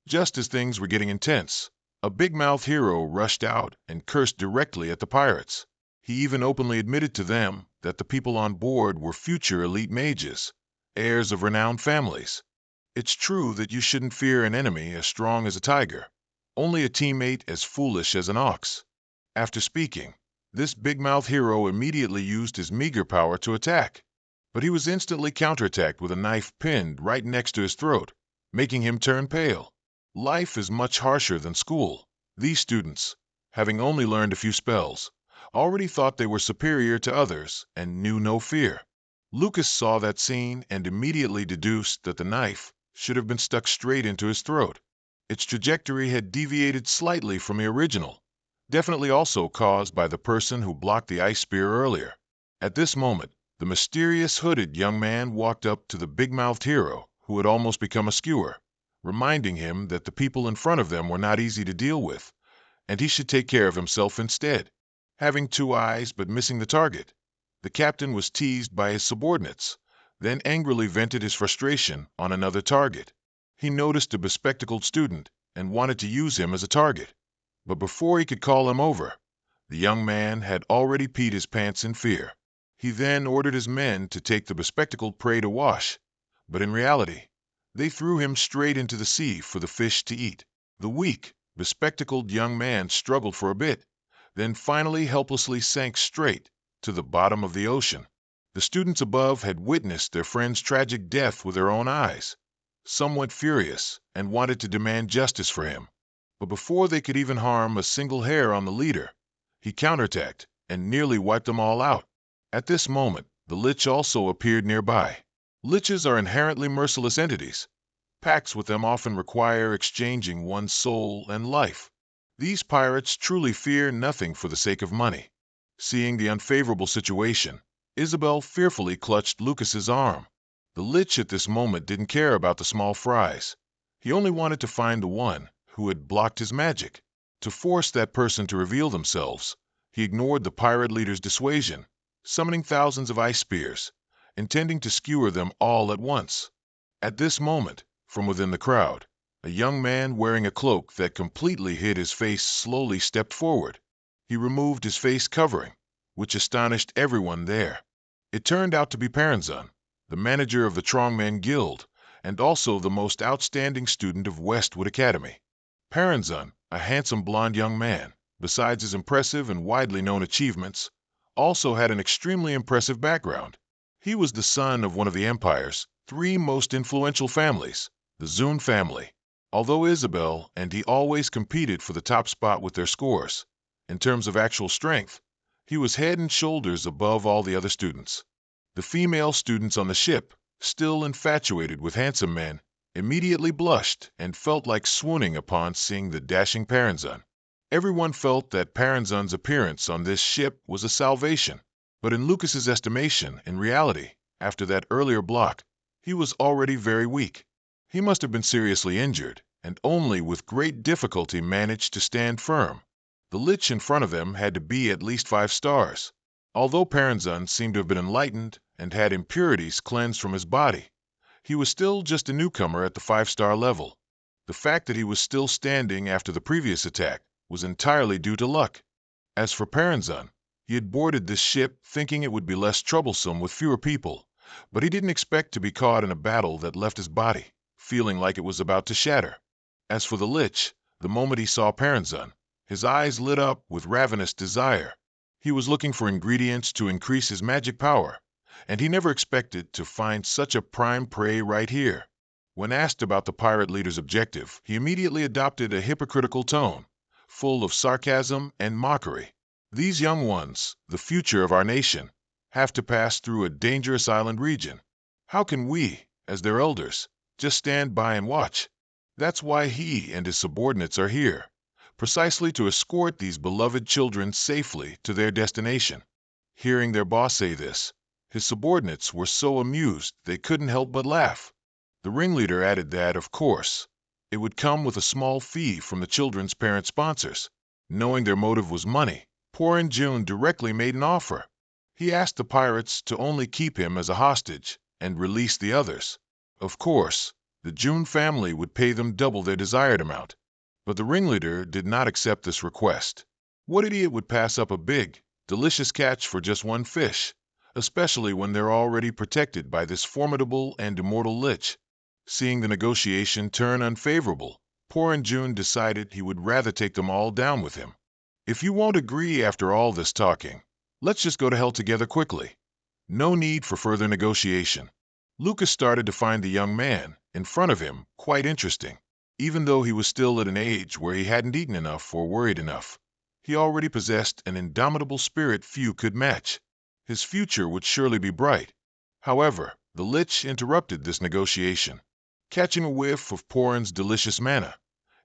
Speaker 1: Just as things were getting intense, a big-mouth hero rushed out and cursed directly at the pirates. He even openly admitted to them that the people on board were future elite mages, heirs of renowned families. It's true that you shouldn't fear an enemy as strong as a tiger, only a teammate as foolish as an ox. After speaking, this big-mouth hero immediately used his meager power to attack. But he was instantly counterattacked with a knife pinned right next to his throat, making him turn pale. Life is much harsher than school. These students, having only learned a few spells, already thought they were superior to others and knew no fear. Lucas saw that scene and immediately deduced that the knife should have been stuck straight into his throat. Its trajectory had deviated slightly from the original, definitely also caused by the person who blocked the ice spear earlier. At this moment, the mysterious hooded young man walked up to the big-mouthed hero, who had almost become a skewer, reminding him that the people in front of them were not easy to deal with, and he should take care of himself instead. Having 2 eyes but missing the target, the captain was teased by his subordinates, then angrily vented his frustration on another target. He noticed a bespectacled student and wanted to use him as a target. But before he could call him over, the young man had already peed his pants in fear. He then ordered his men to take the bespectacled prey to wash, but in reality, they threw him straight into the sea for the fish to eat. The weak, bespectacled young man struggled for a bit, then finally helplessly sank straight to the bottom of the ocean. The students above had witnessed their friend's tragic death with their own eyes. Some went furious and wanted to demand justice for him. But before they could even harm a single hair on the leader, he counterattacked and nearly wiped them all out. At this moment, the Lich also appeared nearby. Liches are inherently merciless entities. Pacts with them often require exchanging one's soul and life. These pirates truly fear nothing for the sake of money. Seeing the unfavorable situation, Isabel fearfully clutched Lucas's arm. The Lich at this moment didn't care about the small fries. He only wanted to find the one who had blocked his magic. To force that person to reveal themselves, he ignored the pirate leader's dissuasion, summoning thousands of ice spears, intending to skewer them all at once. At this moment, from within the crowd, a young man wearing a cloak that completely hid his face slowly stepped forward. He removed his face covering, which astonished everyone there. It turned out to be Paranzan, the manager of the Strongman Guild, and also the most outstanding student of Westwood Academy. Paranzan, a handsome blond young man, besides his impressive and widely known achievements, also had an extremely impressive background. He was the son of one of the Empire's 3 most influential families, the Zune family. Although Isabel and he always competed for the top spot with their scores, in terms of actual strength, he was head and shoulders above all the other students. The female students on the ship, still infatuated with handsome men, immediately blushed and felt like swooning upon seeing the dashing Paranzan. Everyone felt that Paranzan's appearance on this ship was a salvation, but in Lucas's estimation, in reality, after that earlier block, he was already very weak. He must have been seriously injured, and only with great difficulty managed to stand firm. The Lich in front of them had to be at least 5 stars. Although Paranzan seemed to have been enlightened and had impurities cleansed from his body, he was still just a newcomer at the 5-star level. The fact that he was still standing after the previous attack was entirely due to luck. As for Paranzan, he had boarded this ship thinking it would be less troublesome with fewer people, but he didn't expect to be caught in a battle that left his body feeling like it was about to shatter. As for the Lich, the moment he saw Paranzan, his eyes lit up with ravenous desire. He was looking for ingredients to increase his magic power, and he never expected to find such a prime prey right here. When asked about the pirate leader's objective, he immediately adopted a hypocritical tone, full of sarcasm and mockery. These young ones, the future of our nation, have to pass through a dangerous island region. How can we, as their elders, just stand by and watch? That's why he and his subordinates are here, precisely to escort these beloved children safely to their destination. Hearing their boss say this, his subordinates were so amused they couldn't help but laugh. The ringleader added that, of course, it would come with a small fee from the children's parent sponsors. Knowing their motive was money, Porin June directly made an offer. He asked the pirates to only keep him as a hostage and release the others. Of course, the June family would pay them double their desired amount. But the ringleader did not accept this request. What idiot would pass up a big, delicious catch for just one fish, especially when they're already protected by this formidable and immortal Lich? Seeing the negotiation turn unfavorable, Porin June decided he would rather take them all down with him. If you won't agree after all this talking, let's just go to hell together quickly. No need for further negotiation. Lucas started to find the young man in front of him quite interesting. Even though he was still at an age where he hadn't eaten enough or worried enough, he already possessed an indomitable spirit few could match. His future would surely be bright. However, the Lich interrupted this negotiation. Catching a whiff of Porin's delicious mana,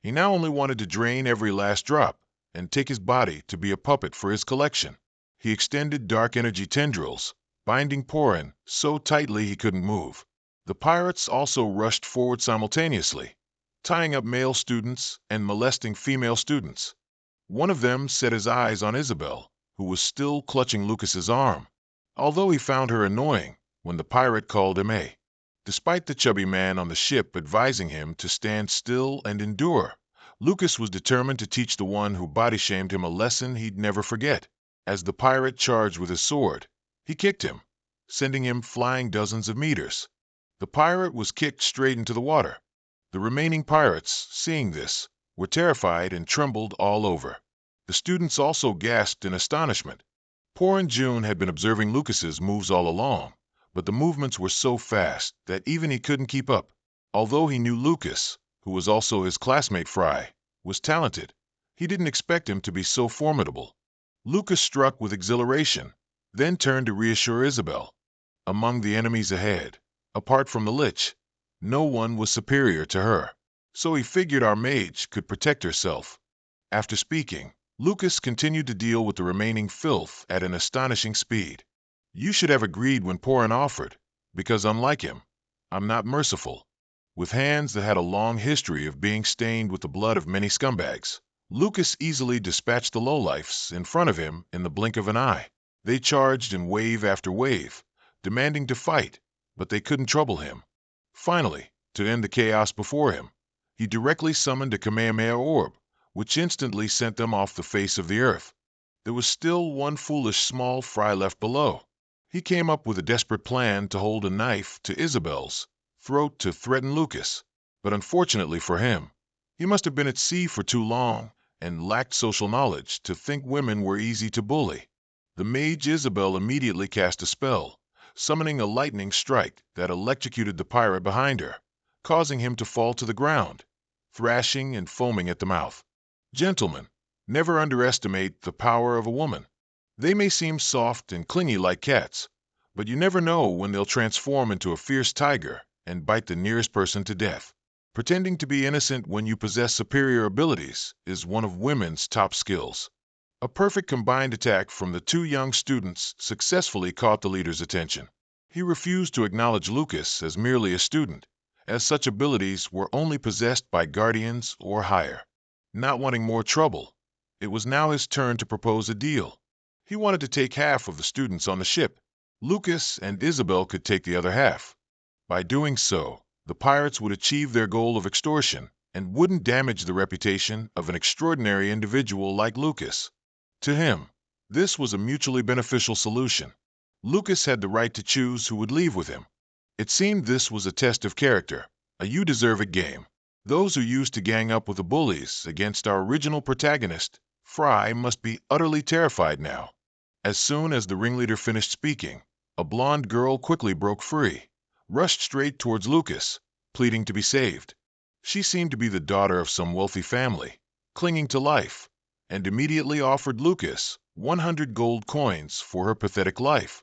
Speaker 1: he now only wanted to drain every last drop and take his body to be a puppet for his collection. He extended dark energy tendrils, binding Porin so tightly he couldn't move. The pirates also rushed forward simultaneously, tying up male students and molesting female students. One of them set his eyes on Isabel, who was still clutching Lucas's arm, although he found her annoying when the pirate called him a Despite the chubby man on the ship advising him to stand still and endure, Lucas was determined to teach the one who body-shamed him a lesson he'd never forget. As the pirate charged with his sword, he kicked him, sending him flying dozens of meters. The pirate was kicked straight into the water. The remaining pirates, seeing this, were terrified and trembled all over. The students also gasped in astonishment. Poor June had been observing Lucas's moves all along, but the movements were so fast that even he couldn't keep up. Although he knew Lucas, who was also his classmate Frey, was talented, he didn't expect him to be so formidable. Lucas struck with exhilaration, then turned to reassure Isabel. Among the enemies ahead, apart from the Lich, no one was superior to her, so he figured our mage could protect herself. After speaking, Lucas continued to deal with the remaining filth at an astonishing speed. You should have agreed when Porin offered, because unlike him, I'm not merciful. With hands that had a long history of being stained with the blood of many scumbags, Lucas easily dispatched the lowlifes in front of him in the blink of an eye. They charged in wave after wave, demanding to fight, but they couldn't trouble him. Finally, to end the chaos before him, he directly summoned a Kamehameha orb, which instantly sent them off the face of the earth. There was still one foolish small fry left below. He came up with a desperate plan to hold a knife to Isabel's throat to threaten Lucas, but unfortunately for him, he must have been at sea for too long and lacked social knowledge to think women were easy to bully. The mage Isabel immediately cast a spell, summoning a lightning strike that electrocuted the pirate behind her, causing him to fall to the ground, thrashing and foaming at the mouth. Gentlemen, never underestimate the power of a woman. They may seem soft and clingy like cats, but you never know when they'll transform into a fierce tiger and bite the nearest person to death. Pretending to be innocent when you possess superior abilities is one of women's top skills. A perfect combined attack from the two young students successfully caught the leader's attention. He refused to acknowledge Lucas as merely a student, as such abilities were only possessed by guardians or higher. Not wanting more trouble, it was now his turn to propose a deal. He wanted to take half of the students on the ship. Lucas and Isabel could take the other half. By doing so, the pirates would achieve their goal of extortion and wouldn't damage the reputation of an extraordinary individual like Lucas. To him, this was a mutually beneficial solution. Lucas had the right to choose who would leave with him. It seemed this was a test of character, a you-deserve-it game. Those who used to gang up with the bullies against our original protagonist, Frey, must be utterly terrified now. As soon as the ringleader finished speaking, a blonde girl quickly broke free, rushed straight towards Lucas, pleading to be saved. She seemed to be the daughter of some wealthy family, clinging to life, and immediately offered Lucas 100 gold coins for her pathetic life.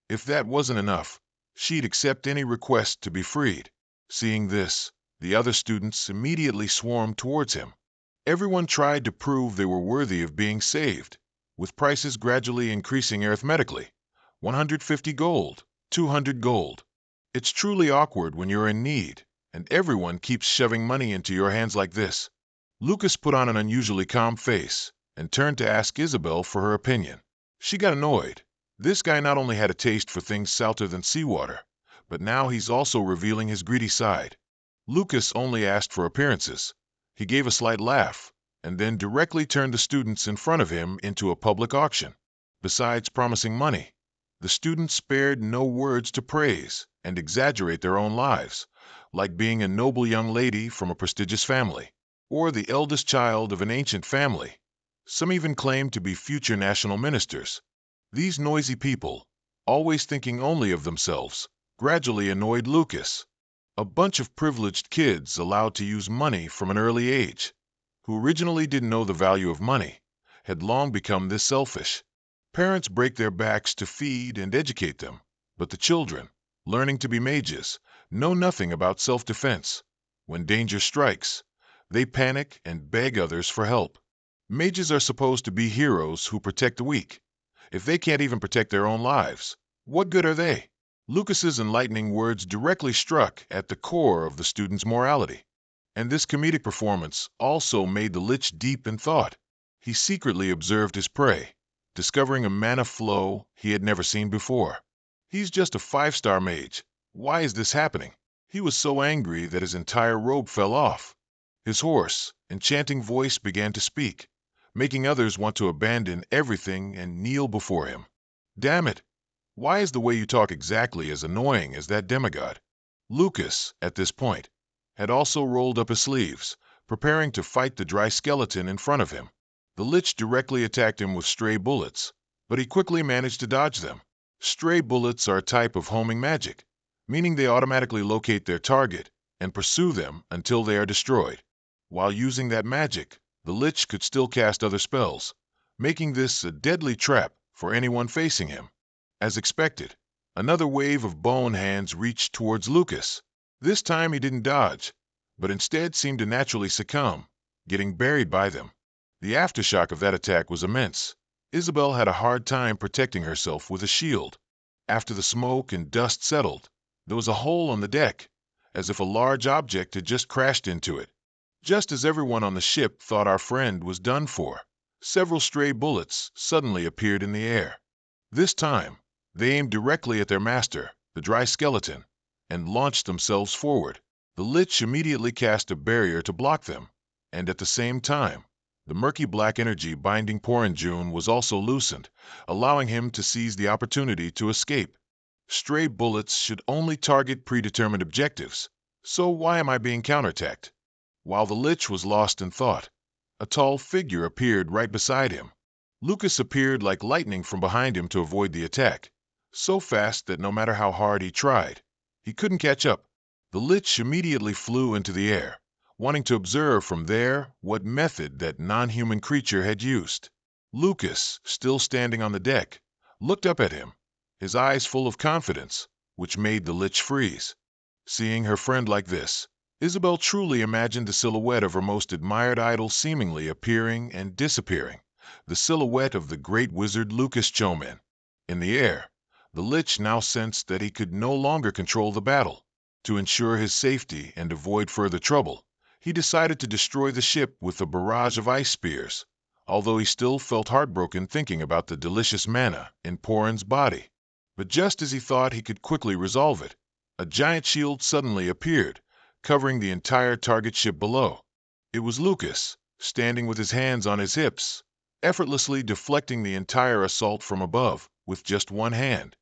Speaker 1: If that wasn't enough, she'd accept any request to be freed. Seeing this, the other students immediately swarmed towards him. Everyone tried to prove they were worthy of being saved, with prices gradually increasing arithmetically. 150 gold, 200 gold. It's truly awkward when you're in need, and everyone keeps shoving money into your hands like this. Lucas put on an unusually calm face and turned to ask Isabel for her opinion. She got annoyed. This guy not only had a taste for things salter than seawater, but now he's also revealing his greedy side. Lucas only asked for appearances. He gave a slight laugh, and then directly turned the students in front of him into a public auction. Besides promising money, the students spared no words to praise and exaggerate their own lives, like being a noble young lady from a prestigious family, or the eldest child of an ancient family. Some even claimed to be future national ministers. These noisy people, always thinking only of themselves, gradually annoyed Lucas. A bunch of privileged kids allowed to use money from an early age, who originally didn't know the value of money, had long become this selfish. Parents break their backs to feed and educate them, but the children, learning to be mages, know nothing about self-defense. When danger strikes, they panic and beg others for help. Mages are supposed to be heroes who protect the weak. If they can't even protect their own lives, what good are they? Lucas's enlightening words directly struck at the core of the student's morality. And this comedic performance also made the Lich deep in thought. He secretly observed his prey, discovering a mana flow he had never seen before. He's just a 5-star mage. Why is this happening? He was so angry that his entire robe fell off. His hoarse, enchanting voice began to speak, making others want to abandon everything and kneel before him. Damn it! Why is the way you talk exactly as annoying as that demigod? Lucas, at this point, had also rolled up his sleeves, preparing to fight the dry skeleton in front of him. The Lich directly attacked him with stray bullets, but he quickly managed to dodge them. Stray bullets are a type of homing magic, meaning they automatically locate their target and pursue them until they are destroyed. While using that magic, the Lich could still cast other spells, making this a deadly trap for anyone facing him. As expected, another wave of bone hands reached towards Lucas. This time he didn't dodge, but instead seemed to naturally succumb, getting buried by them. The aftershock of that attack was immense. Isabel had a hard time protecting herself with a shield. After the smoke and dust settled, there was a hole on the deck, as if a large object had just crashed into it. Just as everyone on the ship thought our friend was done for, several stray bullets suddenly appeared in the air. This time, they aimed directly at their master, the dry skeleton, and launched themselves forward. The Lich immediately cast a barrier to block them, and at the same time, the murky black energy binding Porinjun was also loosened, allowing him to seize the opportunity to escape. Stray bullets should only target predetermined objectives, so why am I being counterattacked? While the Lich was lost in thought, a tall figure appeared right beside him. Lucas appeared like lightning from behind him to avoid the attack, so fast that no matter how hard he tried, he couldn't catch up. The Lich immediately flew into the air, wanting to observe from there what method that non-human creature had used. Lucas, still standing on the deck, looked up at him, his eyes full of confidence, which made the Lich freeze. Seeing her friend like this, Isabel truly imagined the silhouette of her most admired idol seemingly appearing and disappearing, the silhouette of the great wizard Lucas Chomen. In the air, the Lich now sensed that he could no longer control the battle. To ensure his safety and avoid further trouble, he decided to destroy the ship with a barrage of ice spears, although he still felt heartbroken thinking about the delicious mana in Porin's body. But just as he thought he could quickly resolve it, a giant shield suddenly appeared, covering the entire target ship below. It was Lucas, standing with his hands on his hips, effortlessly deflecting the entire assault from above with just one hand.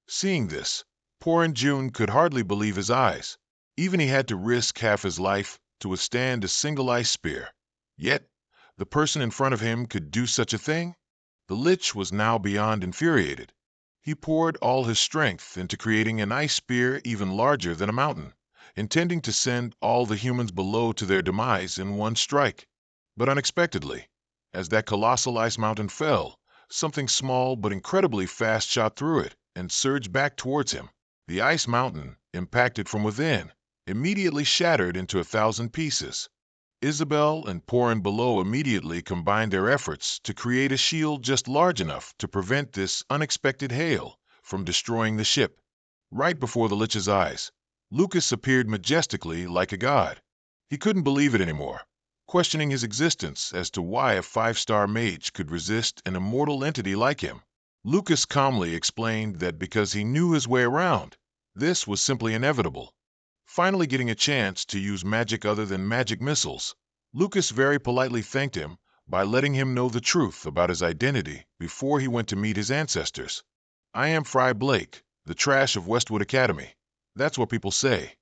Speaker 1: Seeing this, Porinjun could hardly believe his eyes. Even he had to risk half his life to withstand a single ice spear. Yet, the person in front of him could do such a thing? The Lich was now beyond infuriated. He poured all his strength into creating an ice spear even larger than a mountain, intending to send all the humans below to their demise in one strike. But unexpectedly, as that colossal ice mountain fell, something small but incredibly fast shot through it and surged back towards him. The ice mountain, impacted from within, immediately shattered into 1,000 pieces. Isabel and Porin below immediately combined their efforts to create a shield just large enough to prevent this unexpected hail from destroying the ship. Right before the Lich's eyes, Lucas appeared majestically like a god. He couldn't believe it anymore, questioning his existence as to why a 5-star mage could resist an immortal entity like him. Lucas calmly explained that because he knew his way around, this was simply inevitable. Finally getting a chance to use magic other than magic missiles, Lucas very politely thanked him by letting him know the truth about his identity before he went to meet his ancestors. I am Frey Blake, the trash of Westwood Academy. That's what people say.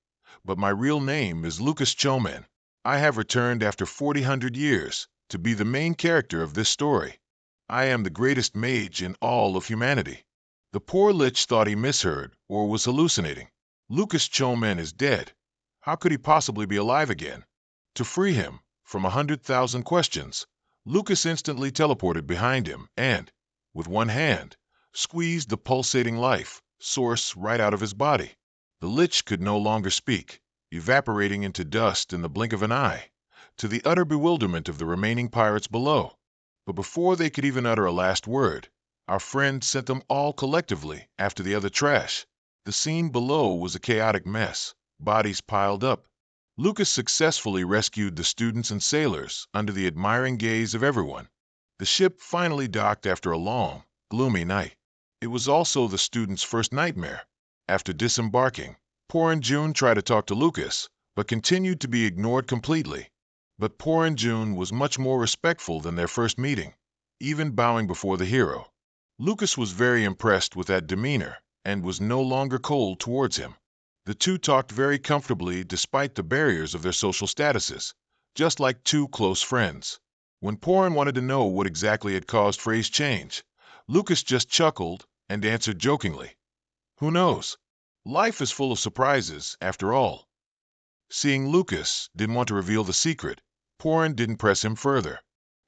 Speaker 1: But my real name is Lucas Chomen. I have returned after 400 years to be the main character of this story. I am the greatest mage in all of humanity. The poor Lich thought he misheard or was hallucinating. Lucas Chomen is dead. How could he possibly be alive again? To free him from 100,000 questions, Lucas instantly teleported behind him and, with one hand, squeezed the pulsating life source right out of his body. The Lich could no longer speak, evaporating into dust in the blink of an eye, to the utter bewilderment of the remaining pirates below. But before they could even utter a last word, our friend sent them all collectively after the other trash. The scene below was a chaotic mess, bodies piled up. Lucas successfully rescued the students and sailors under the admiring gaze of everyone. The ship finally docked after a long, gloomy night. It was also the students' first nightmare. After disembarking, Poor and June tried to talk to Lucas, but continued to be ignored completely. But Poor and June was much more respectful than their first meeting, even bowing before the hero. Lucas was very impressed with that demeanor and was no longer cold towards him. The two talked very comfortably despite the barriers of their social statuses, just like two close friends. When Porin wanted to know what exactly had caused Frey's change, Lucas just chuckled and answered jokingly, "Who knows? Life is full of surprises, after all." Seeing Lucas didn't want to reveal the secret, Porin didn't press him further.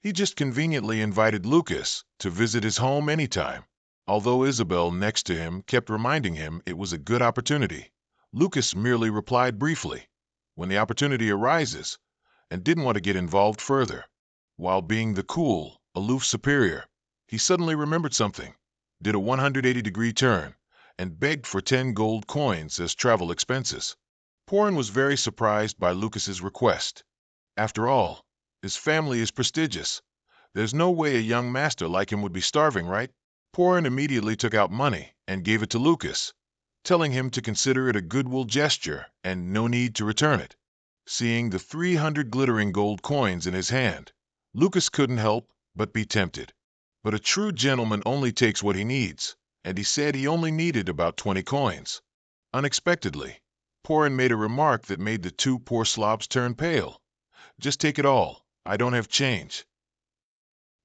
Speaker 1: He just conveniently invited Lucas to visit his home anytime, although Isabel next to him kept reminding him it was a good opportunity. Lucas merely replied briefly, "When the opportunity arises," and didn't want to get involved further. While being the cool, aloof superior, he suddenly remembered something, did a 180-degree turn, and begged for 10 gold coins as travel expenses. Porin was very surprised by Lucas's request. After all, his family is prestigious. There's no way a young master like him would be starving, right? Porin immediately took out money and gave it to Lucas, telling him to consider it a goodwill gesture and no need to return it. Seeing the 300 glittering gold coins in his hand, Lucas couldn't help but be tempted. But a true gentleman only takes what he needs, and he said he only needed about 20 coins. Unexpectedly, Porin made a remark that made the two poor slobs turn pale. "Just take it all. I don't have change."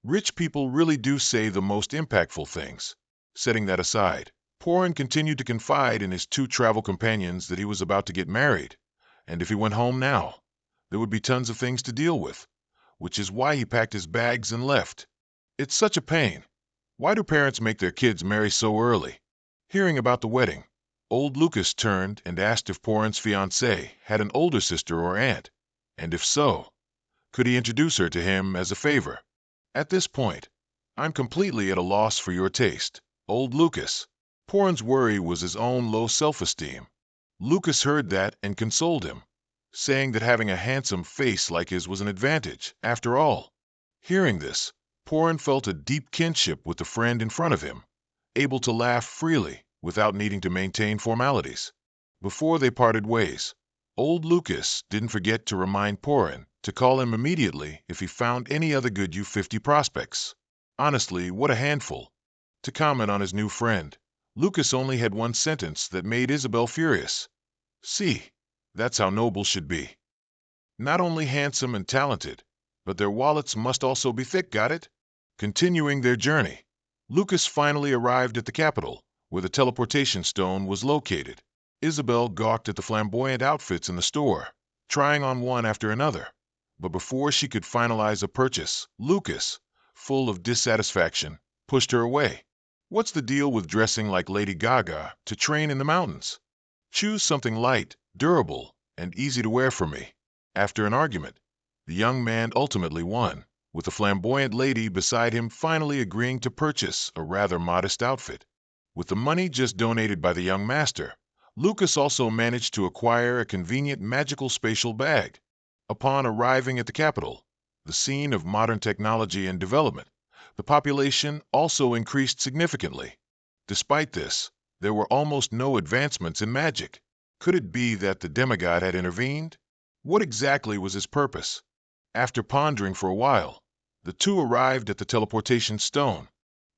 Speaker 1: Rich people really do say the most impactful things. Setting that aside, Porin continued to confide in his two travel companions that he was about to get married, and if he went home now, there would be tons of things to deal with, which is why he packed his bags and left. It's such a pain. Why do parents make their kids marry so early? Hearing about the wedding, old Lucas turned and asked if Porin's fiancée had an older sister or aunt, and if so, could he introduce her to him as a favor? At this point, "I'm completely at a loss for your taste, old Lucas." Porin's worry was his own low self-esteem. Lucas heard that and consoled him, saying that having a handsome face like his was an advantage, after all. Hearing this, Porin felt a deep kinship with the friend in front of him, able to laugh freely without needing to maintain formalities. Before they parted ways, old Lucas didn't forget to remind Porin to call him immediately if he found any other good U50 prospects. Honestly, what a handful. To comment on his new friend, Lucas only had one sentence that made Isabel furious. "See, that's how nobles should be. Not only handsome and talented, but their wallets must also be thick, got it?" Continuing their journey, Lucas finally arrived at the capital, where the teleportation stone was located. Isabel gawked at the flamboyant outfits in the store, trying on one after another. But before she could finalize a purchase, Lucas, full of dissatisfaction, pushed her away. "What's the deal with dressing like Lady Gaga to train in the mountains? Choose something light, durable, and easy to wear for me." After an argument, the young man ultimately won, with the flamboyant lady beside him finally agreeing to purchase a rather modest outfit. With the money just donated by the young master, Lucas also managed to acquire a convenient magical spatial bag. Upon arriving at the capital, the scene of modern technology and development, the population also increased significantly. Despite this, there were almost no advancements in magic. Could it be that the demigod had intervened? What exactly was his purpose? After pondering for a while, the two arrived at the teleportation stone.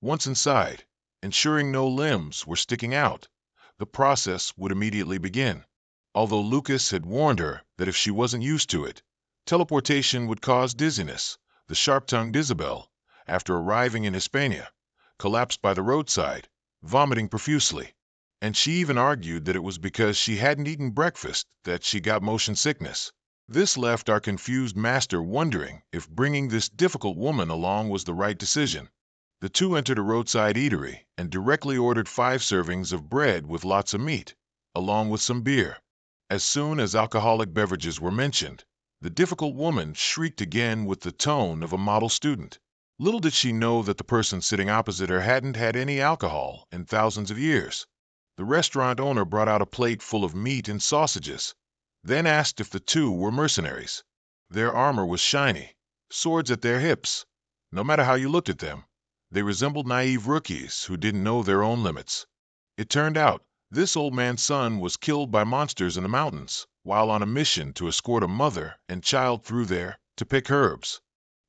Speaker 1: Once inside, ensuring no limbs were sticking out, the process would immediately begin. Although Lucas had warned her that if she wasn't used to it, teleportation would cause dizziness, the sharp-tongued Isabel, after arriving in Hispania, collapsed by the roadside, vomiting profusely. And she even argued that it was because she hadn't eaten breakfast that she got motion sickness. This left our confused master wondering if bringing this difficult woman along was the right decision. The two entered a roadside eatery and directly ordered 5 servings of bread with lots of meat, along with some beer. As soon as alcoholic beverages were mentioned, the difficult woman shrieked again with the tone of a model student. Little did she know that the person sitting opposite her hadn't had any alcohol in thousands of years. The restaurant owner brought out a plate full of meat and sausages, then asked if the two were mercenaries. Their armor was shiny, swords at their hips. No matter how you looked at them, they resembled naive rookies who didn't know their own limits. It turned out This old man's son was killed by monsters in the mountains while on a mission to escort a mother and child through there to pick herbs.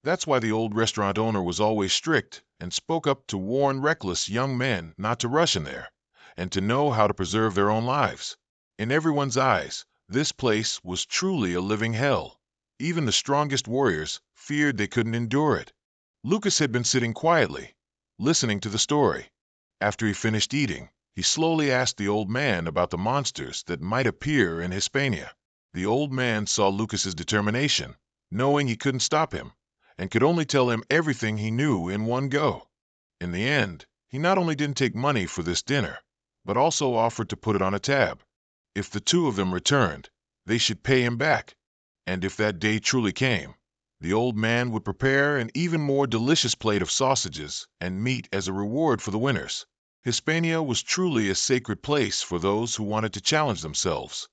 Speaker 1: That's why the old restaurant owner was always strict and spoke up to warn reckless young men not to rush in there and to know how to preserve their own lives. In everyone's eyes, this place was truly a living hell. Even the strongest warriors feared they couldn't endure it. Lucas had been sitting quietly, listening to the story. After he finished eating, he slowly asked the old man about the monsters that might appear in Hispania. The old man saw Lucas's determination, knowing he couldn't stop him, and could only tell him everything he knew in one go. In the end, he not only didn't take money for this dinner, but also offered to put it on a tab. If the two of them returned, they should pay him back. And if that day truly came, the old man would prepare an even more delicious plate of sausages and meat as a reward for the winners. Hispania was truly a sacred place for those who wanted to challenge themselves.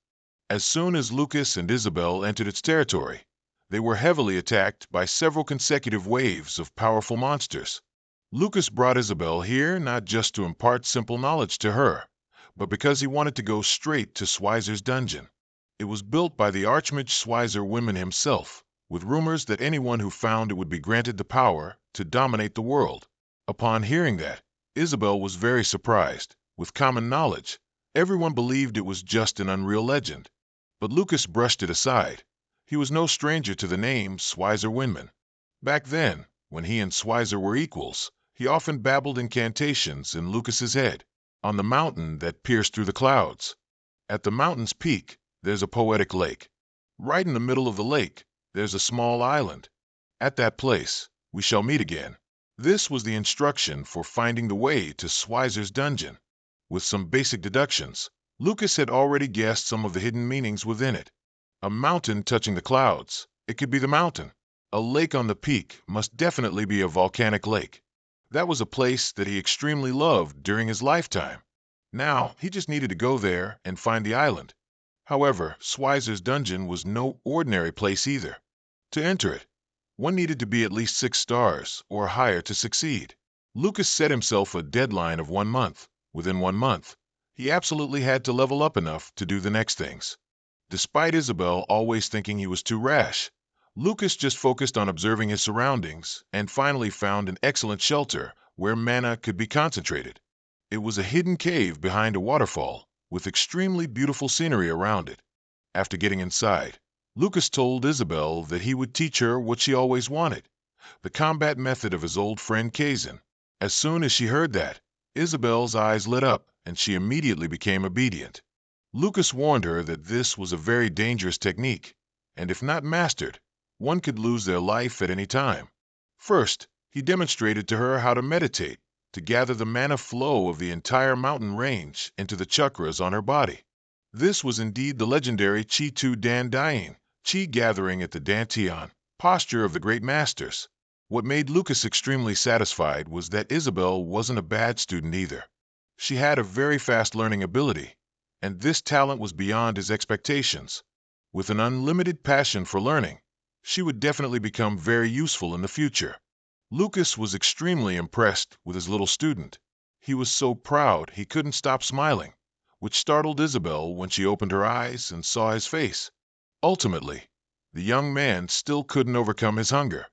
Speaker 1: As soon as Lucas and Isabel entered its territory, they were heavily attacked by several consecutive waves of powerful monsters. Lucas brought Isabel here not just to impart simple knowledge to her, but because he wanted to go straight to Schweizer's dungeon. It was built by the Archmage Schweizer woman himself, with rumors that anyone who found it would be granted the power to dominate the world. Upon hearing that, Isabel was very surprised. With common knowledge, everyone believed it was just an unreal legend. But Lucas brushed it aside. He was no stranger to the name Schweizer Winman. Back then, when he and Schweizer were equals, he often babbled incantations in Lucas's head, on the mountain that pierced through the clouds. At the mountain's peak, there's a poetic lake. Right in the middle of the lake, there's a small island. At that place, we shall meet again. This was the instruction for finding the way to Schweizer's dungeon. With some basic deductions, Lucas had already guessed some of the hidden meanings within it. A mountain touching the clouds, it could be the mountain. A lake on the peak must definitely be a volcanic lake. That was a place that he extremely loved during his lifetime. Now, he just needed to go there and find the island. However, Schweizer's dungeon was no ordinary place either. To enter it, one needed to be at least 6 stars or higher to succeed. Lucas set himself a deadline of 1 month. Within 1 month, he absolutely had to level up enough to do the next things. Despite Isabel always thinking he was too rash, Lucas just focused on observing his surroundings and finally found an excellent shelter where mana could be concentrated. It was a hidden cave behind a waterfall with extremely beautiful scenery around it. After getting inside, Lucas told Isabel that he would teach her what she always wanted, the combat method of his old friend Kazan. As soon as she heard that, Isabel's eyes lit up and she immediately became obedient. Lucas warned her that this was a very dangerous technique, and if not mastered, one could lose their life at any time. First, he demonstrated to her how to meditate, to gather the mana flow of the entire mountain range into the chakras on her body. This was indeed the legendary Chi-Tu Dan Dain, Chi gathering at the Dantian, posture of the great masters. What made Lucas extremely satisfied was that Isabel wasn't a bad student either. She had a very fast learning ability, and this talent was beyond his expectations. With an unlimited passion for learning, she would definitely become very useful in the future. Lucas was extremely impressed with his little student. He was so proud he couldn't stop smiling, which startled Isabel when she opened her eyes and saw his face. Ultimately, the young man still couldn't overcome his hunger.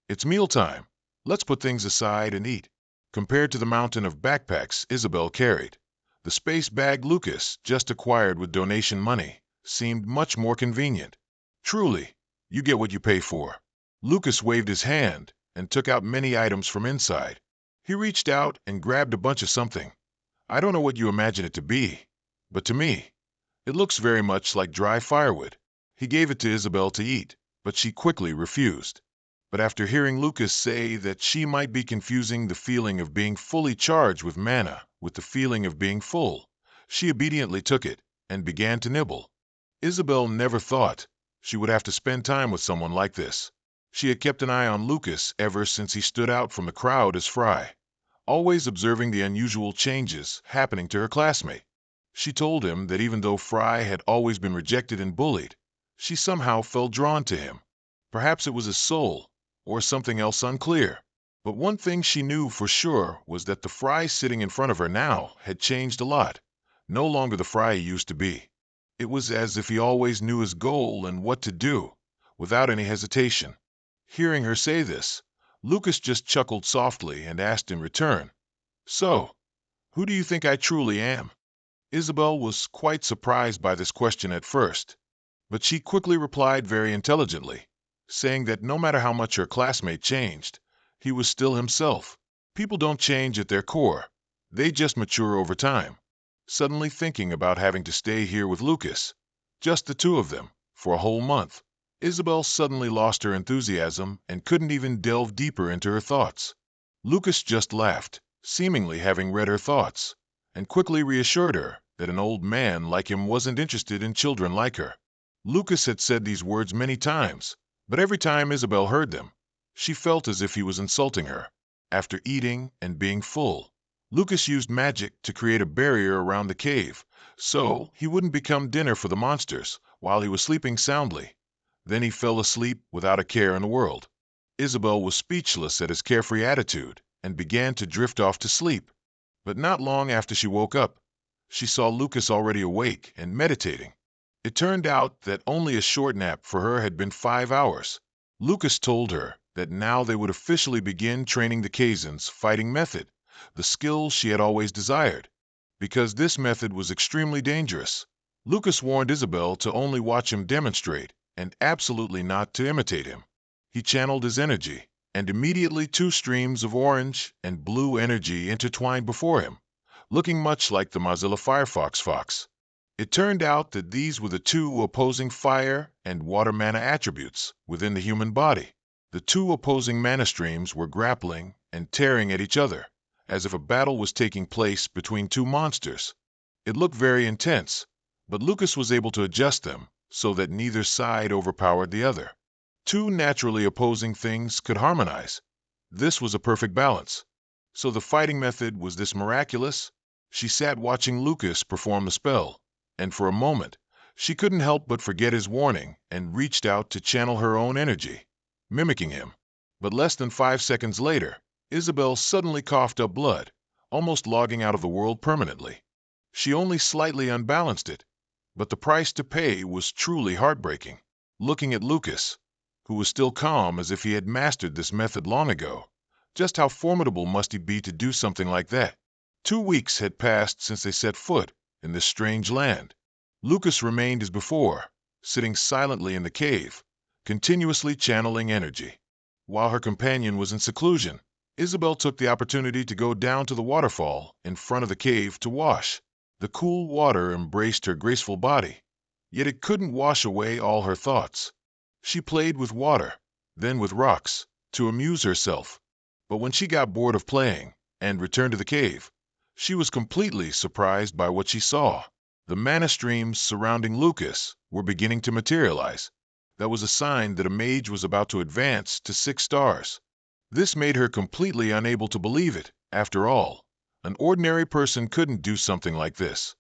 Speaker 1: It's mealtime. Let's put things aside and eat. Compared to the mountain of backpacks Isabel carried, the space bag Lucas just acquired with donation money seemed much more convenient. Truly, you get what you pay for. Lucas waved his hand and took out many items from inside. He reached out and grabbed a bunch of something. I don't know what you imagine it to be, but to me, it looks very much like dry firewood. He gave it to Isabel to eat, but she quickly refused. But after hearing Lucas say that she might be confusing the feeling of being fully charged with mana with the feeling of being full, she obediently took it and began to nibble. Isabel never thought she would have to spend time with someone like this. She had kept an eye on Lucas ever since he stood out from the crowd as Frey, always observing the unusual changes happening to her classmate. She told him that even though Frey had always been rejected and bullied, she somehow felt drawn to him. Perhaps it was his soul, or something else unclear. But one thing she knew for sure was that the Frey sitting in front of her now had changed a lot. no longer the Frey he used to be. It was as if he always knew his goal and what to do, without any hesitation. Hearing her say this, Lucas just chuckled softly and asked in return, "So, who do you think I truly am?" Isabel was quite surprised by this question at first, but she quickly replied very intelligently, saying that no matter how much her classmate changed, he was still himself. People don't change at their core, they just mature over time. Suddenly thinking about having to stay here with Lucas, just the two of them, for a whole month, Isabel suddenly lost her enthusiasm and couldn't even delve deeper into her thoughts. Lucas just laughed, seemingly having read her thoughts, and quickly reassured her that an old man like him wasn't interested in children like her. Lucas had said these words many times, but every time Isabel heard them, she felt as if he was insulting her. After eating and being full, Lucas used magic to create a barrier around the cave, so he wouldn't become dinner for the monsters while he was sleeping soundly. Then he fell asleep without a care in the world. Isabel was speechless at his carefree attitude and began to drift off to sleep. But not long after she woke up, she saw Lucas already awake and meditating. It turned out that only a short nap for her had been 5 hours. Lucas told her that now they would officially begin training the Kazan's fighting method, the skill she had always desired. Because this method was extremely dangerous, Lucas warned Isabel to only watch him demonstrate and absolutely not to imitate him. He channeled his energy, and immediately 2 streams of orange and blue energy intertwined before him, looking much like the Mozilla Firefox Fox. It turned out that these were the 2 opposing fire and water mana attributes within the human body. The 2 opposing mana streams were grappling and tearing at each other, as if a battle was taking place between 2 monsters. It looked very intense, but Lucas was able to adjust them so that neither side overpowered the other. 2 naturally opposing things could harmonize. This was a perfect balance. So the fighting method was this miraculous? She sat watching Lucas perform the spell, and for a moment, she couldn't help but forget his warning and reached out to channel her own energy, mimicking him. But less than 5 seconds later, Isabel suddenly coughed up blood, almost logging out of the world permanently. She only slightly unbalanced it, but the price to pay was truly heartbreaking. Looking at Lucas, who was still calm as if he had mastered this method long ago, just how formidable must he be to do something like that? 2 weeks had passed since they set foot in this strange land. Lucas remained as before, sitting silently in the cave, continuously channeling energy. While her companion was in seclusion, Isabel took the opportunity to go down to the waterfall in front of the cave to wash. The cool water embraced her graceful body, yet it couldn't wash away all her thoughts. She played with water, then with rocks, to amuse herself. But when she got bored of playing and returned to the cave, she was completely surprised by what she saw. The mana streams surrounding Lucas were beginning to materialize. That was a sign that a mage was about to advance to 6 stars. This made her completely unable to believe it. After all, an ordinary person couldn't do something like this.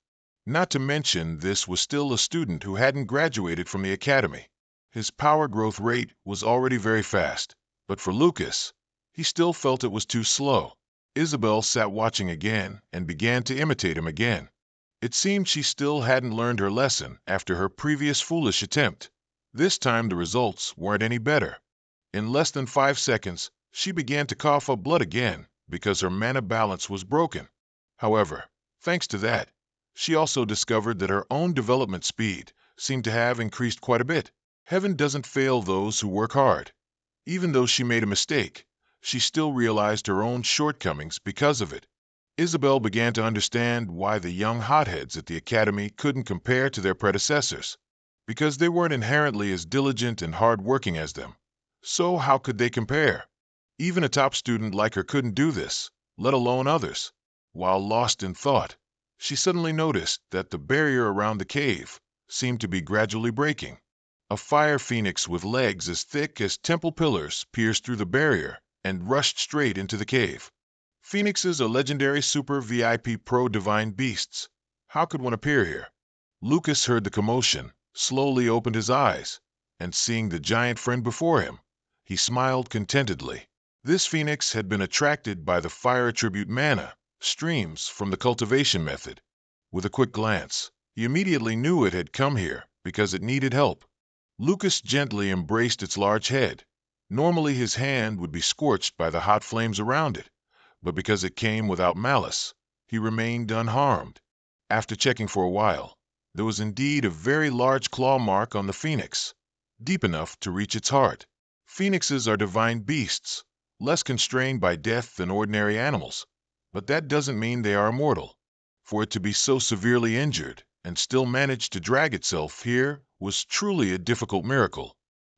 Speaker 1: Not to mention, this was still a student who hadn't graduated from the academy. His power growth rate was already very fast, but for Lucas, he still felt it was too slow. Isabel sat watching again and began to imitate him again. It seemed she still hadn't learned her lesson after her previous foolish attempt. This time the results weren't any better. In less than 5 seconds, she began to cough up blood again because her mana balance was broken. However, thanks to that, she also discovered that her own development speed seemed to have increased quite a bit. Heaven doesn't fail those who work hard. Even though she made a mistake, she still realized her own shortcomings because of it. Isabel began to understand why the young hotheads at the academy couldn't compare to their predecessors, because they weren't inherently as diligent and hard-working as them. So how could they compare? Even a top student like her couldn't do this, let alone others. While lost in thought, she suddenly noticed that the barrier around the cave seemed to be gradually breaking. A fire phoenix with legs as thick as temple pillars pierced through the barrier and rushed straight into the cave. Phoenixes are legendary super VIP pro divine beasts. How could one appear here? Lucas heard the commotion, slowly opened his eyes, and seeing the giant friend before him, he smiled contentedly. This phoenix had been attracted by the fire attribute mana streams from the cultivation method. With a quick glance, he immediately knew it had come here because it needed help. Lucas gently embraced its large head. Normally his hand would be scorched by the hot flames around it, but because it came without malice, he remained unharmed. After checking for a while, there was indeed a very large claw mark on the phoenix, deep enough to reach its heart. Phoenixes are divine beasts, less constrained by death than ordinary animals, but that doesn't mean they are immortal. For it to be so severely injured and still manage to drag itself here was truly a difficult miracle,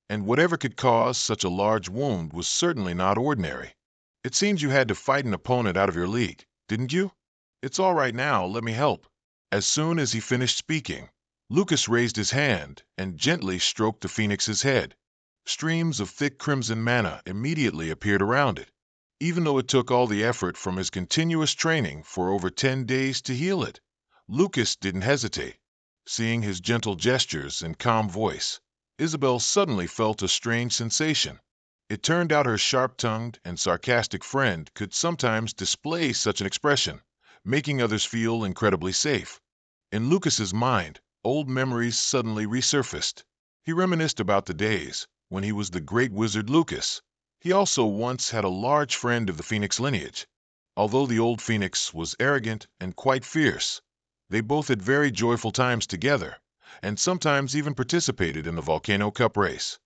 Speaker 1: and whatever could cause such a large wound was certainly not ordinary. It seems you had to fight an opponent out of your league, didn't you? It's all right now, let me help. As soon as he finished speaking, Lucas raised his hand and gently stroked the phoenix's head. Streams of thick crimson mana immediately appeared around it, even though it took all the effort from his continuous training for over 10 days to heal it. Lucas didn't hesitate. Seeing his gentle gestures and calm voice, Isabel suddenly felt a strange sensation. It turned out her sharp-tongued and sarcastic friend could sometimes display such an expression, making others feel incredibly safe. In Lucas's mind, old memories suddenly resurfaced. He reminisced about the days when he was the great wizard Lucas. He also once had a large friend of the Phoenix lineage. Although the old Phoenix was arrogant and quite fierce, they both had very joyful times together, and sometimes even participated in the Volcano Cup race.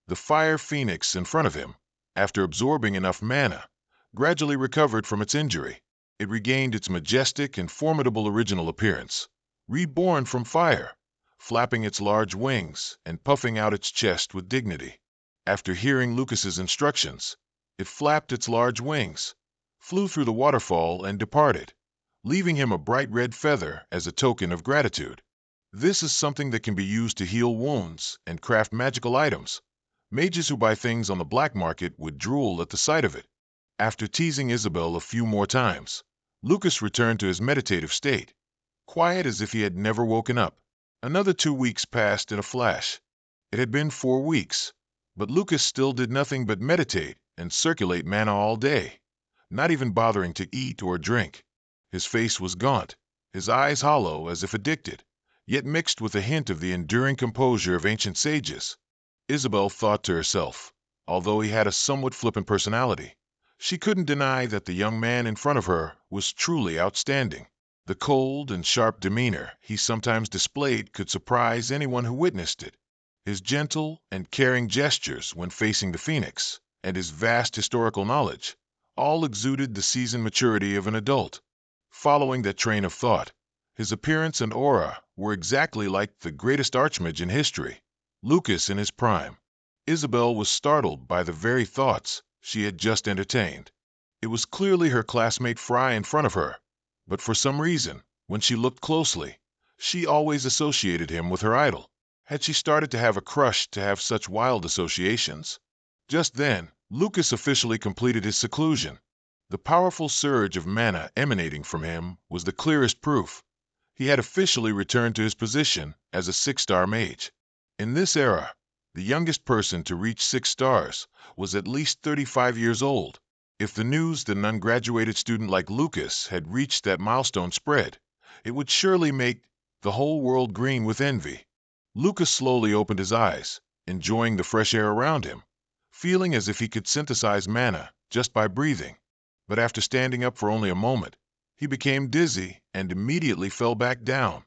Speaker 1: The Fire Phoenix in front of him, after absorbing enough mana, gradually recovered from its injury. It regained its majestic and formidable original appearance, reborn from fire, flapping its large wings and puffing out its chest with dignity. After hearing Lucas's instructions, it flapped its large wings, flew through the waterfall, and departed, leaving him a bright red feather as a token of gratitude. This is something that can be used to heal wounds and craft magical items. Mages who buy things on the black market would drool at the sight of it. After teasing Isabel a few more times, Lucas returned to his meditative state, quiet as if he had never woken up. Another 2 weeks passed in a flash. It had been 4 weeks, but Lucas still did nothing but meditate and circulate mana all day, not even bothering to eat or drink. His face was gaunt, his eyes hollow as if addicted, yet mixed with a hint of the enduring composure of ancient sages. Isabel thought to herself, although he had a somewhat flippant personality, she couldn't deny that the young man in front of her was truly outstanding. The cold and sharp demeanor he sometimes displayed could surprise anyone who witnessed it. His gentle and caring gestures when facing the Phoenix, and his vast historical knowledge, all exuded the seasoned maturity of an adult. Following that train of thought, his appearance and aura were exactly like the greatest archmage in history, Lucas in his prime. Isabel was startled by the very thoughts she had just entertained. It was clearly her classmate Frey in front of her, but for some reason, when she looked closely, she always associated him with her idol. Had she started to have a crush to have such wild associations? Just then, Lucas officially completed his seclusion. The powerful surge of mana emanating from him was the clearest proof. He had officially returned to his position as a 6-star mage. In this era, the youngest person to reach 6 stars was at least 35 years old. If the news that an ungraduated student like Lucas had reached that milestone spread, it would surely make the whole world green with envy. Lucas slowly opened his eyes, enjoying the fresh air around him, feeling as if he could synthesize mana just by breathing. But after standing up for only a moment, he became dizzy and immediately fell back down.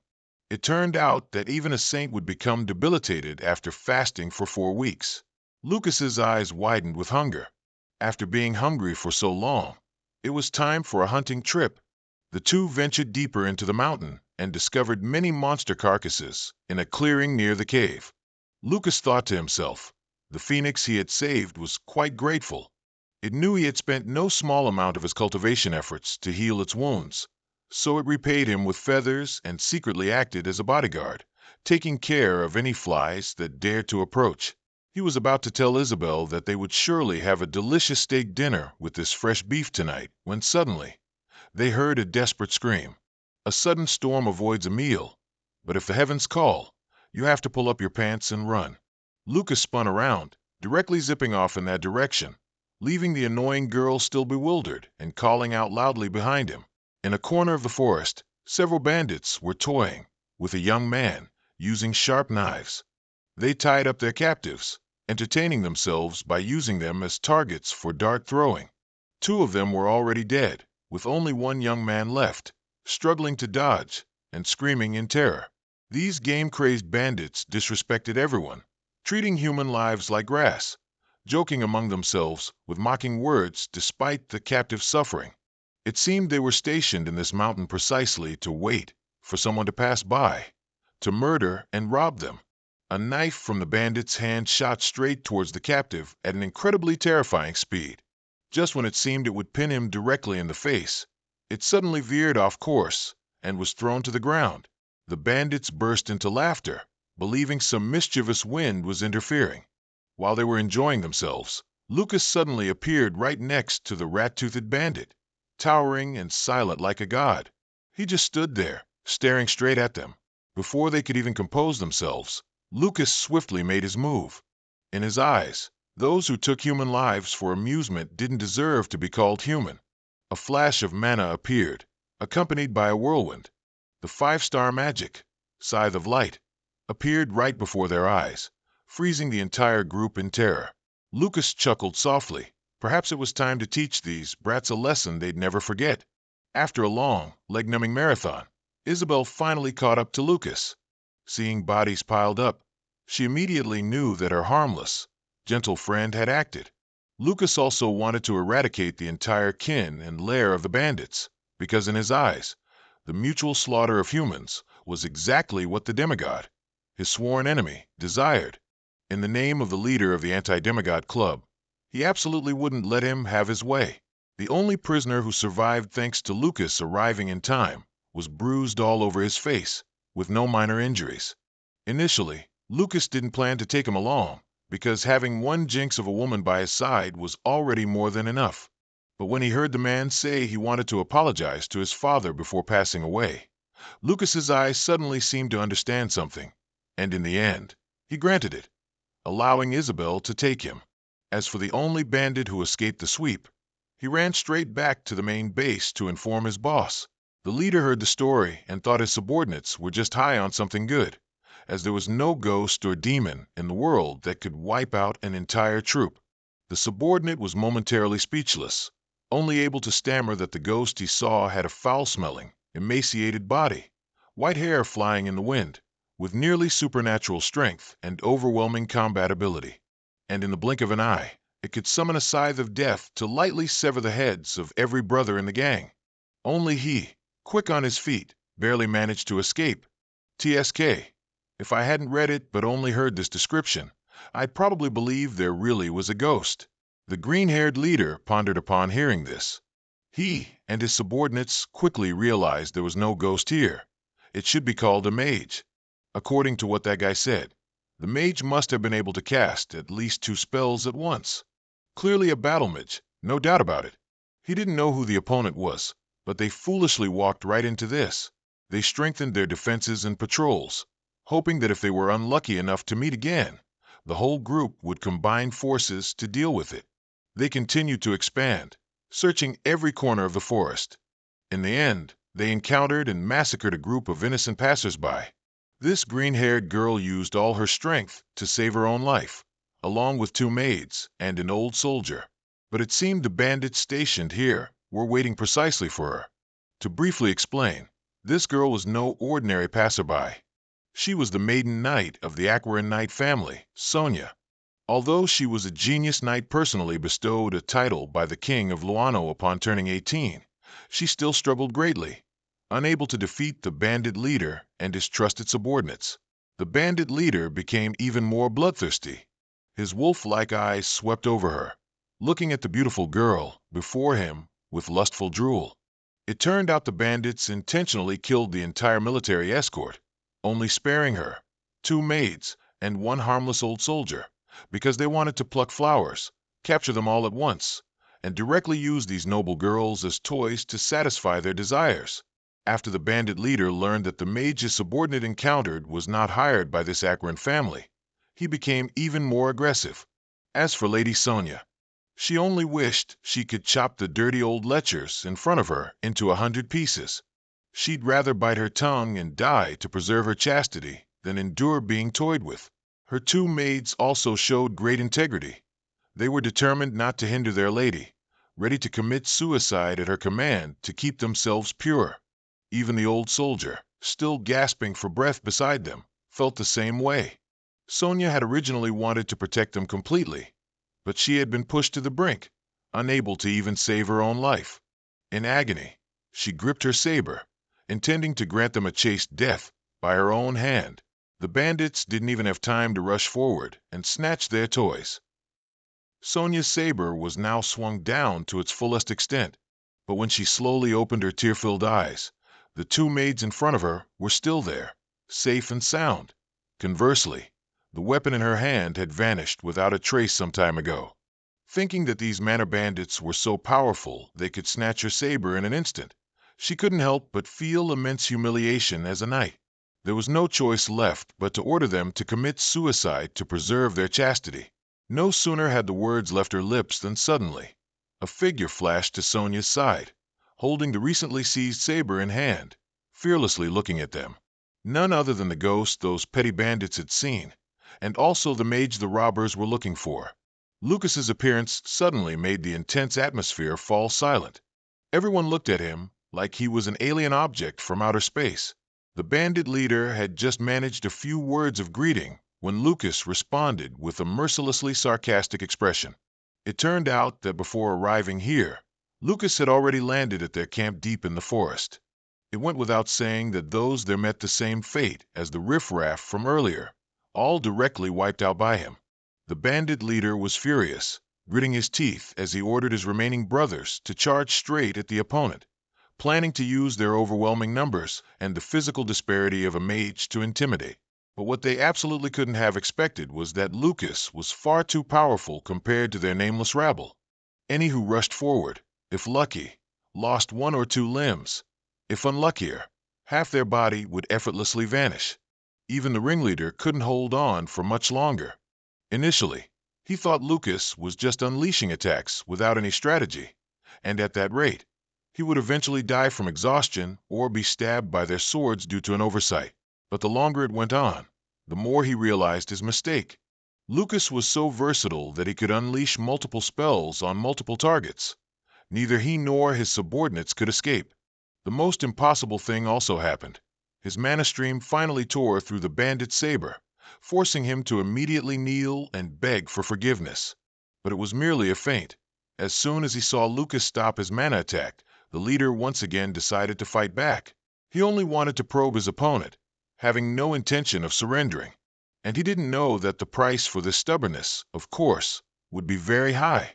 Speaker 1: It turned out that even a saint would become debilitated after fasting for 4 weeks. Lucas's eyes widened with hunger. After being hungry for so long, it was time for a hunting trip. The two ventured deeper into the mountain and discovered many monster carcasses in a clearing near the cave. Lucas thought to himself, the phoenix he had saved was quite grateful. It knew he had spent no small amount of his cultivation efforts to heal its wounds, so it repaid him with feathers and secretly acted as a bodyguard, taking care of any flies that dared to approach. He was about to tell Isabel that they would surely have a delicious steak dinner with this fresh beef tonight, when suddenly they heard a desperate scream. A sudden storm avoids a meal, but if the heavens call, you have to pull up your pants and run. Lucas spun around, directly zipping off in that direction, leaving the annoying girl still bewildered and calling out loudly behind him. In a corner of the forest, Several bandits were toying with a young man using sharp knives. They tied up their captives, entertaining themselves by using them as targets for dart throwing. Two of them were already dead, with only one young man left, struggling to dodge and screaming in terror. These game-crazed bandits disrespected everyone, treating human lives like grass, joking among themselves with mocking words despite the captive's suffering. It seemed they were stationed in this mountain precisely to wait for someone to pass by, to murder and rob them. A knife from the bandit's hand shot straight towards the captive at an incredibly terrifying speed. Just when it seemed it would pin him directly in the face, it suddenly veered off course and was thrown to the ground. The bandits burst into laughter, believing some mischievous wind was interfering. While they were enjoying themselves, Lucas suddenly appeared right next to the rat-toothed bandit, towering and silent like a god. He just stood there, staring straight at them. Before they could even compose themselves, Lucas swiftly made his move. In his eyes, those who took human lives for amusement didn't deserve to be called human. A flash of mana appeared, accompanied by a whirlwind. The 5-star magic, Scythe of Light, appeared right before their eyes, freezing the entire group in terror. Lucas chuckled softly. Perhaps it was time to teach these brats a lesson they'd never forget. After a long, leg-numbing marathon, Isabel finally caught up to Lucas. Seeing bodies piled up, she immediately knew that her harmless, gentle friend had acted. Lucas also wanted to eradicate the entire kin and lair of the bandits, because in his eyes, the mutual slaughter of humans was exactly what the demigod, his sworn enemy, desired. In the name of the leader of the Anti-Demigod Club, he absolutely wouldn't let him have his way. The only prisoner who survived thanks to Lucas arriving in time was bruised all over his face, with no minor injuries. Initially, Lucas didn't plan to take him along, because having one jinx of a woman by his side was already more than enough. But when he heard the man say he wanted to apologize to his father before passing away, Lucas's eyes suddenly seemed to understand something, and in the end, he granted it, allowing Isabel to take him. As for the only bandit who escaped the sweep, he ran straight back to the main base to inform his boss. The leader heard the story and thought his subordinates were just high on something good, as there was no ghost or demon in the world that could wipe out an entire troop. The subordinate was momentarily speechless, only able to stammer that the ghost he saw had a foul-smelling, emaciated body, white hair flying in the wind, with nearly supernatural strength and overwhelming combat ability. And in the blink of an eye, it could summon a scythe of death to lightly sever the heads of every brother in the gang. Only he, quick on his feet, barely managed to escape. TSK. If I hadn't read it but only heard this description, I'd probably believe there really was a ghost. The green-haired leader pondered upon hearing this. He and his subordinates quickly realized there was no ghost here. It should be called a mage. According to what that guy said, the mage must have been able to cast at least 2 spells at once. Clearly a battle mage, no doubt about it. He didn't know who the opponent was, but they foolishly walked right into this. They strengthened their defenses and patrols, hoping that if they were unlucky enough to meet again, the whole group would combine forces to deal with it. They continued to expand, searching every corner of the forest. In the end, they encountered and massacred a group of innocent passersby. This green-haired girl used all her strength to save her own life, along with 2 maids and an old soldier. But it seemed the bandits stationed here were waiting precisely for her. To briefly explain, this girl was no ordinary passerby. She was the maiden knight of the Aquaran Knight family, Sonia. Although she was a genius knight personally bestowed a title by the king of Luano upon turning 18, she still struggled greatly, unable to defeat the bandit leader and his trusted subordinates. The bandit leader became even more bloodthirsty. His wolf-like eyes swept over her, looking at the beautiful girl before him with lustful drool. It turned out the bandits intentionally killed the entire military escort, only sparing her, 2 maids, and 1 harmless old soldier, because they wanted to pluck flowers, capture them all at once, and directly use these noble girls as toys to satisfy their desires. After the bandit leader learned that the mage his subordinate encountered was not hired by this Aquaran family, he became even more aggressive. As for Lady Sonia, she only wished she could chop the dirty old lechers in front of her into 100 pieces. She'd rather bite her tongue and die to preserve her chastity than endure being toyed with. Her two maids also showed great integrity. They were determined not to hinder their lady, ready to commit suicide at her command to keep themselves pure. Even the old soldier, still gasping for breath beside them, felt the same way. Sonia had originally wanted to protect them completely, but she had been pushed to the brink, unable to even save her own life. In agony, she gripped her saber, intending to grant them a chaste death by her own hand. The bandits didn't even have time to rush forward and snatch their toys. Sonia's saber was now swung down to its fullest extent, but when she slowly opened her tear-filled eyes, the two maids in front of her were still there, safe and sound. Conversely, the weapon in her hand had vanished without a trace some time ago. Thinking that these manor bandits were so powerful they could snatch her saber in an instant, she couldn't help but feel immense humiliation as a knight. There was no choice left but to order them to commit suicide to preserve their chastity. No sooner had the words left her lips than suddenly a figure flashed to Sonia's side, holding the recently seized saber in hand, fearlessly looking at them. None other than the ghost those petty bandits had seen, and also the mage the robbers were looking for. Lucas's appearance suddenly made the intense atmosphere fall silent. Everyone looked at him like he was an alien object from outer space. The bandit leader had just managed a few words of greeting when Lucas responded with a mercilessly sarcastic expression. It turned out that before arriving here, Lucas had already landed at their camp deep in the forest. It went without saying that those there met the same fate as the riffraff from earlier, all directly wiped out by him. The bandit leader was furious, gritting his teeth as he ordered his remaining brothers to charge straight at the opponent, planning to use their overwhelming numbers and the physical disparity of a mage to intimidate. But what they absolutely couldn't have expected was that Lucas was far too powerful compared to their nameless rabble. Any who rushed forward, if lucky, lost one or two limbs. If unluckier, half their body would effortlessly vanish. Even the ringleader couldn't hold on for much longer. Initially, he thought Lucas was just unleashing attacks without any strategy, and at that rate, he would eventually die from exhaustion or be stabbed by their swords due to an oversight. But the longer it went on, the more he realized his mistake. Lucas was so versatile that he could unleash multiple spells on multiple targets. Neither he nor his subordinates could escape. The most impossible thing also happened. His mana stream finally tore through the bandit's saber, forcing him to immediately kneel and beg for forgiveness. But it was merely a feint. As soon as he saw Lucas stop his mana attack, the leader once again decided to fight back. He only wanted to probe his opponent, having no intention of surrendering. And he didn't know that the price for this stubbornness, of course, would be very high.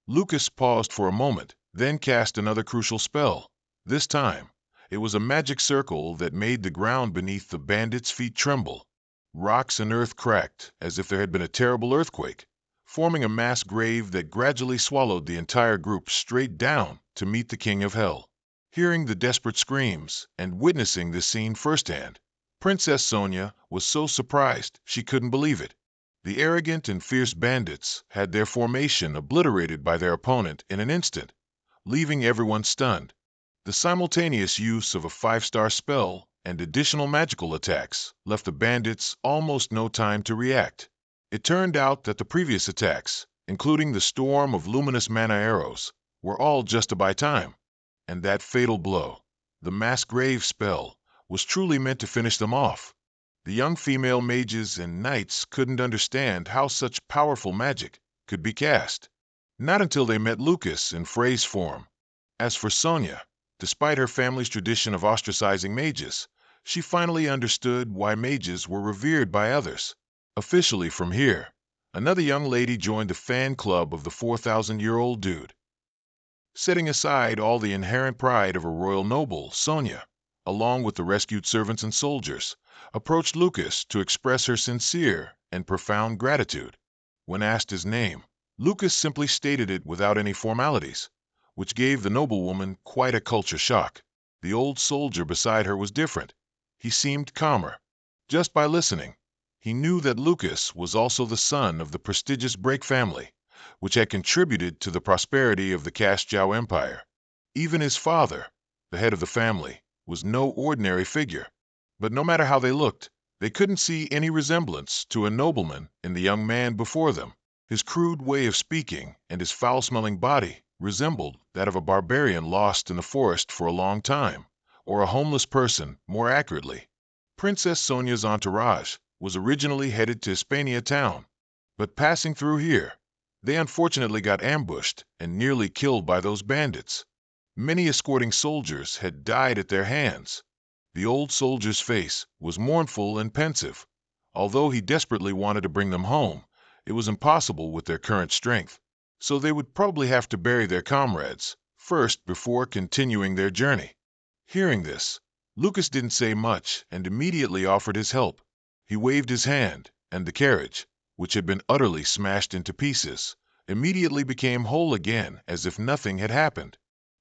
Speaker 1: Lucas paused for a moment, then cast another crucial spell. This time, it was a magic circle that made the ground beneath the bandits' feet tremble. Rocks and earth cracked as if there had been a terrible earthquake, forming a mass grave that gradually swallowed the entire group straight down to meet the King of Hell. Hearing the desperate screams and witnessing this scene firsthand, Princess Sonia was so surprised she couldn't believe it. The arrogant and fierce bandits had their formation obliterated by their opponent in an instant, leaving everyone stunned. The simultaneous use of a 5-star spell and additional magical attacks left the bandits almost no time to react. It turned out that the previous attacks, including the storm of luminous mana arrows, were all just to buy time. And that fatal blow, the mass grave spell, was truly meant to finish them off. The young female mages and knights couldn't understand how such powerful magic could be cast. Not until they met Lucas in Frey's form. As for Sonia, despite her family's tradition of ostracizing mages, she finally understood why mages were revered by others. Officially from here, another young lady joined the fan club of the 4,000-year-old dude. Setting aside all the inherent pride of a royal noble, Sonia, along with the rescued servants and soldiers, approached Lucas to express her sincere and profound gratitude. When asked his name, Lucas simply stated it without any formalities, which gave the noblewoman quite a culture shock. The old soldier beside her was different. He seemed calmer. Just by listening, he knew that Lucas was also the son of the prestigious Break family, which had contributed to the prosperity of the Casjou Empire. Even his father, the head of the family, was no ordinary figure. But no matter how they looked, they couldn't see any resemblance to a nobleman in the young man before them. His crude way of speaking and his foul-smelling body resembled that of a barbarian lost in the forest for a long time, or a homeless person, more accurately. Princess Sonia's entourage was originally headed to Hispania town, but passing through here, they unfortunately got ambushed and nearly killed by those bandits. Many escorting soldiers had died at their hands. The old soldier's face was mournful and pensive. Although he desperately wanted to bring them home, it was impossible with their current strength, so they would probably have to bury their comrades first before continuing their journey. Hearing this, Lucas didn't say much and immediately offered his help. He waved his hand, and the carriage, which had been utterly smashed into pieces, immediately became whole again as if nothing had happened.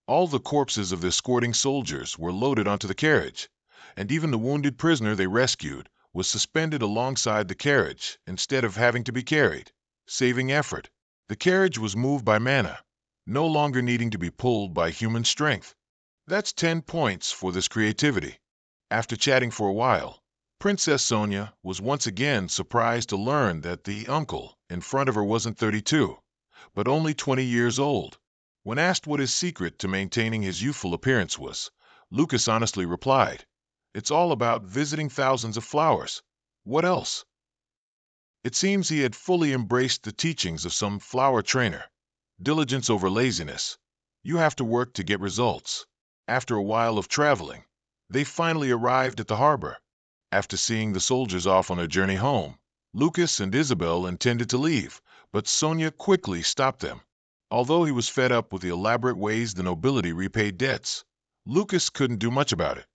Speaker 1: All the corpses of the escorting soldiers were loaded onto the carriage, and even the wounded prisoner they rescued was suspended alongside the carriage instead of having to be carried, saving effort. The carriage was moved by mana, no longer needing to be pulled by human strength. That's 10 points for this creativity. After chatting for a while, Princess Sonia was once again surprised to learn that the uncle in front of her wasn't 32, but only 20 years old. When asked what his secret to maintaining his youthful appearance was, Lucas honestly replied, "It's all about visiting thousands of flowers. What else?" It seems he had fully embraced the teachings of some flower trainer. Diligence over laziness. You have to work to get results. After a while of traveling, they finally arrived at the harbor. After seeing the soldiers off on their journey home, Lucas and Isabel intended to leave, but Sonia quickly stopped them. Although he was fed up with the elaborate ways the nobility repaid debts, Lucas couldn't do much about it.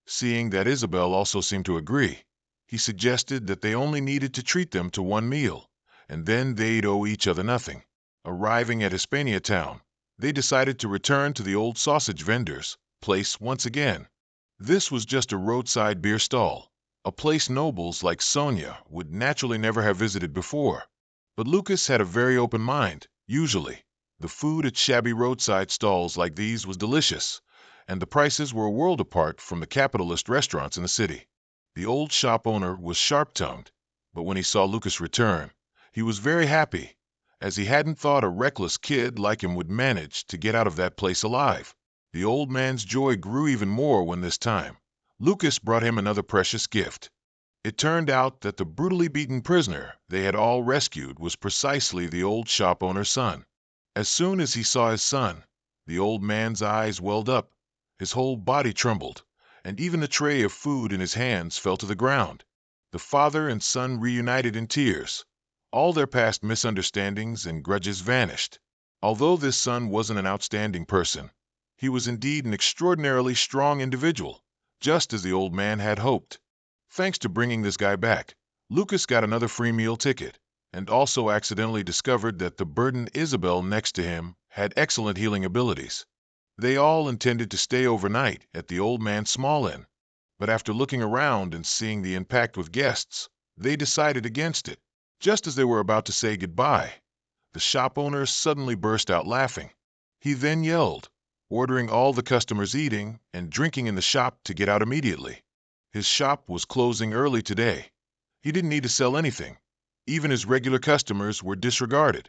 Speaker 1: Seeing that Isabel also seemed to agree, he suggested that they only needed to treat them to one meal, and then they'd owe each other nothing. Arriving at Hispania town, they decided to return to the old sausage vendor's place once again. This was just a roadside beer stall, a place nobles like Sonia would naturally never have visited before. But Lucas had a very open mind, usually. The food at shabby roadside stalls like these was delicious, and the prices were a world apart from the capitalist restaurants in the city. The old shop owner was sharp-tongued, but when he saw Lucas return, he was very happy, as he hadn't thought a reckless kid like him would manage to get out of that place alive. The old man's joy grew even more when this time Lucas brought him another precious gift. It turned out that the brutally beaten prisoner they had all rescued was precisely the old shop owner's son. As soon as he saw his son, the old man's eyes welled up, his whole body trembled, and even the tray of food in his hands fell to the ground. The father and son reunited in tears. All their past misunderstandings and grudges vanished. Although this son wasn't an outstanding person, he was indeed an extraordinarily strong individual, just as the old man had hoped. Thanks to bringing this guy back, Lucas got another free meal ticket, and also accidentally discovered that the burdened Isabel next to him had excellent healing abilities. They all intended to stay overnight at the old man's small inn, but after looking around and seeing the impact with guests, they decided against it. Just as they were about to say goodbye, the shop owner suddenly burst out laughing. He then yelled, ordering all the customers eating and drinking in the shop to get out immediately. His shop was closing early today. He didn't need to sell anything. Even his regular customers were disregarded.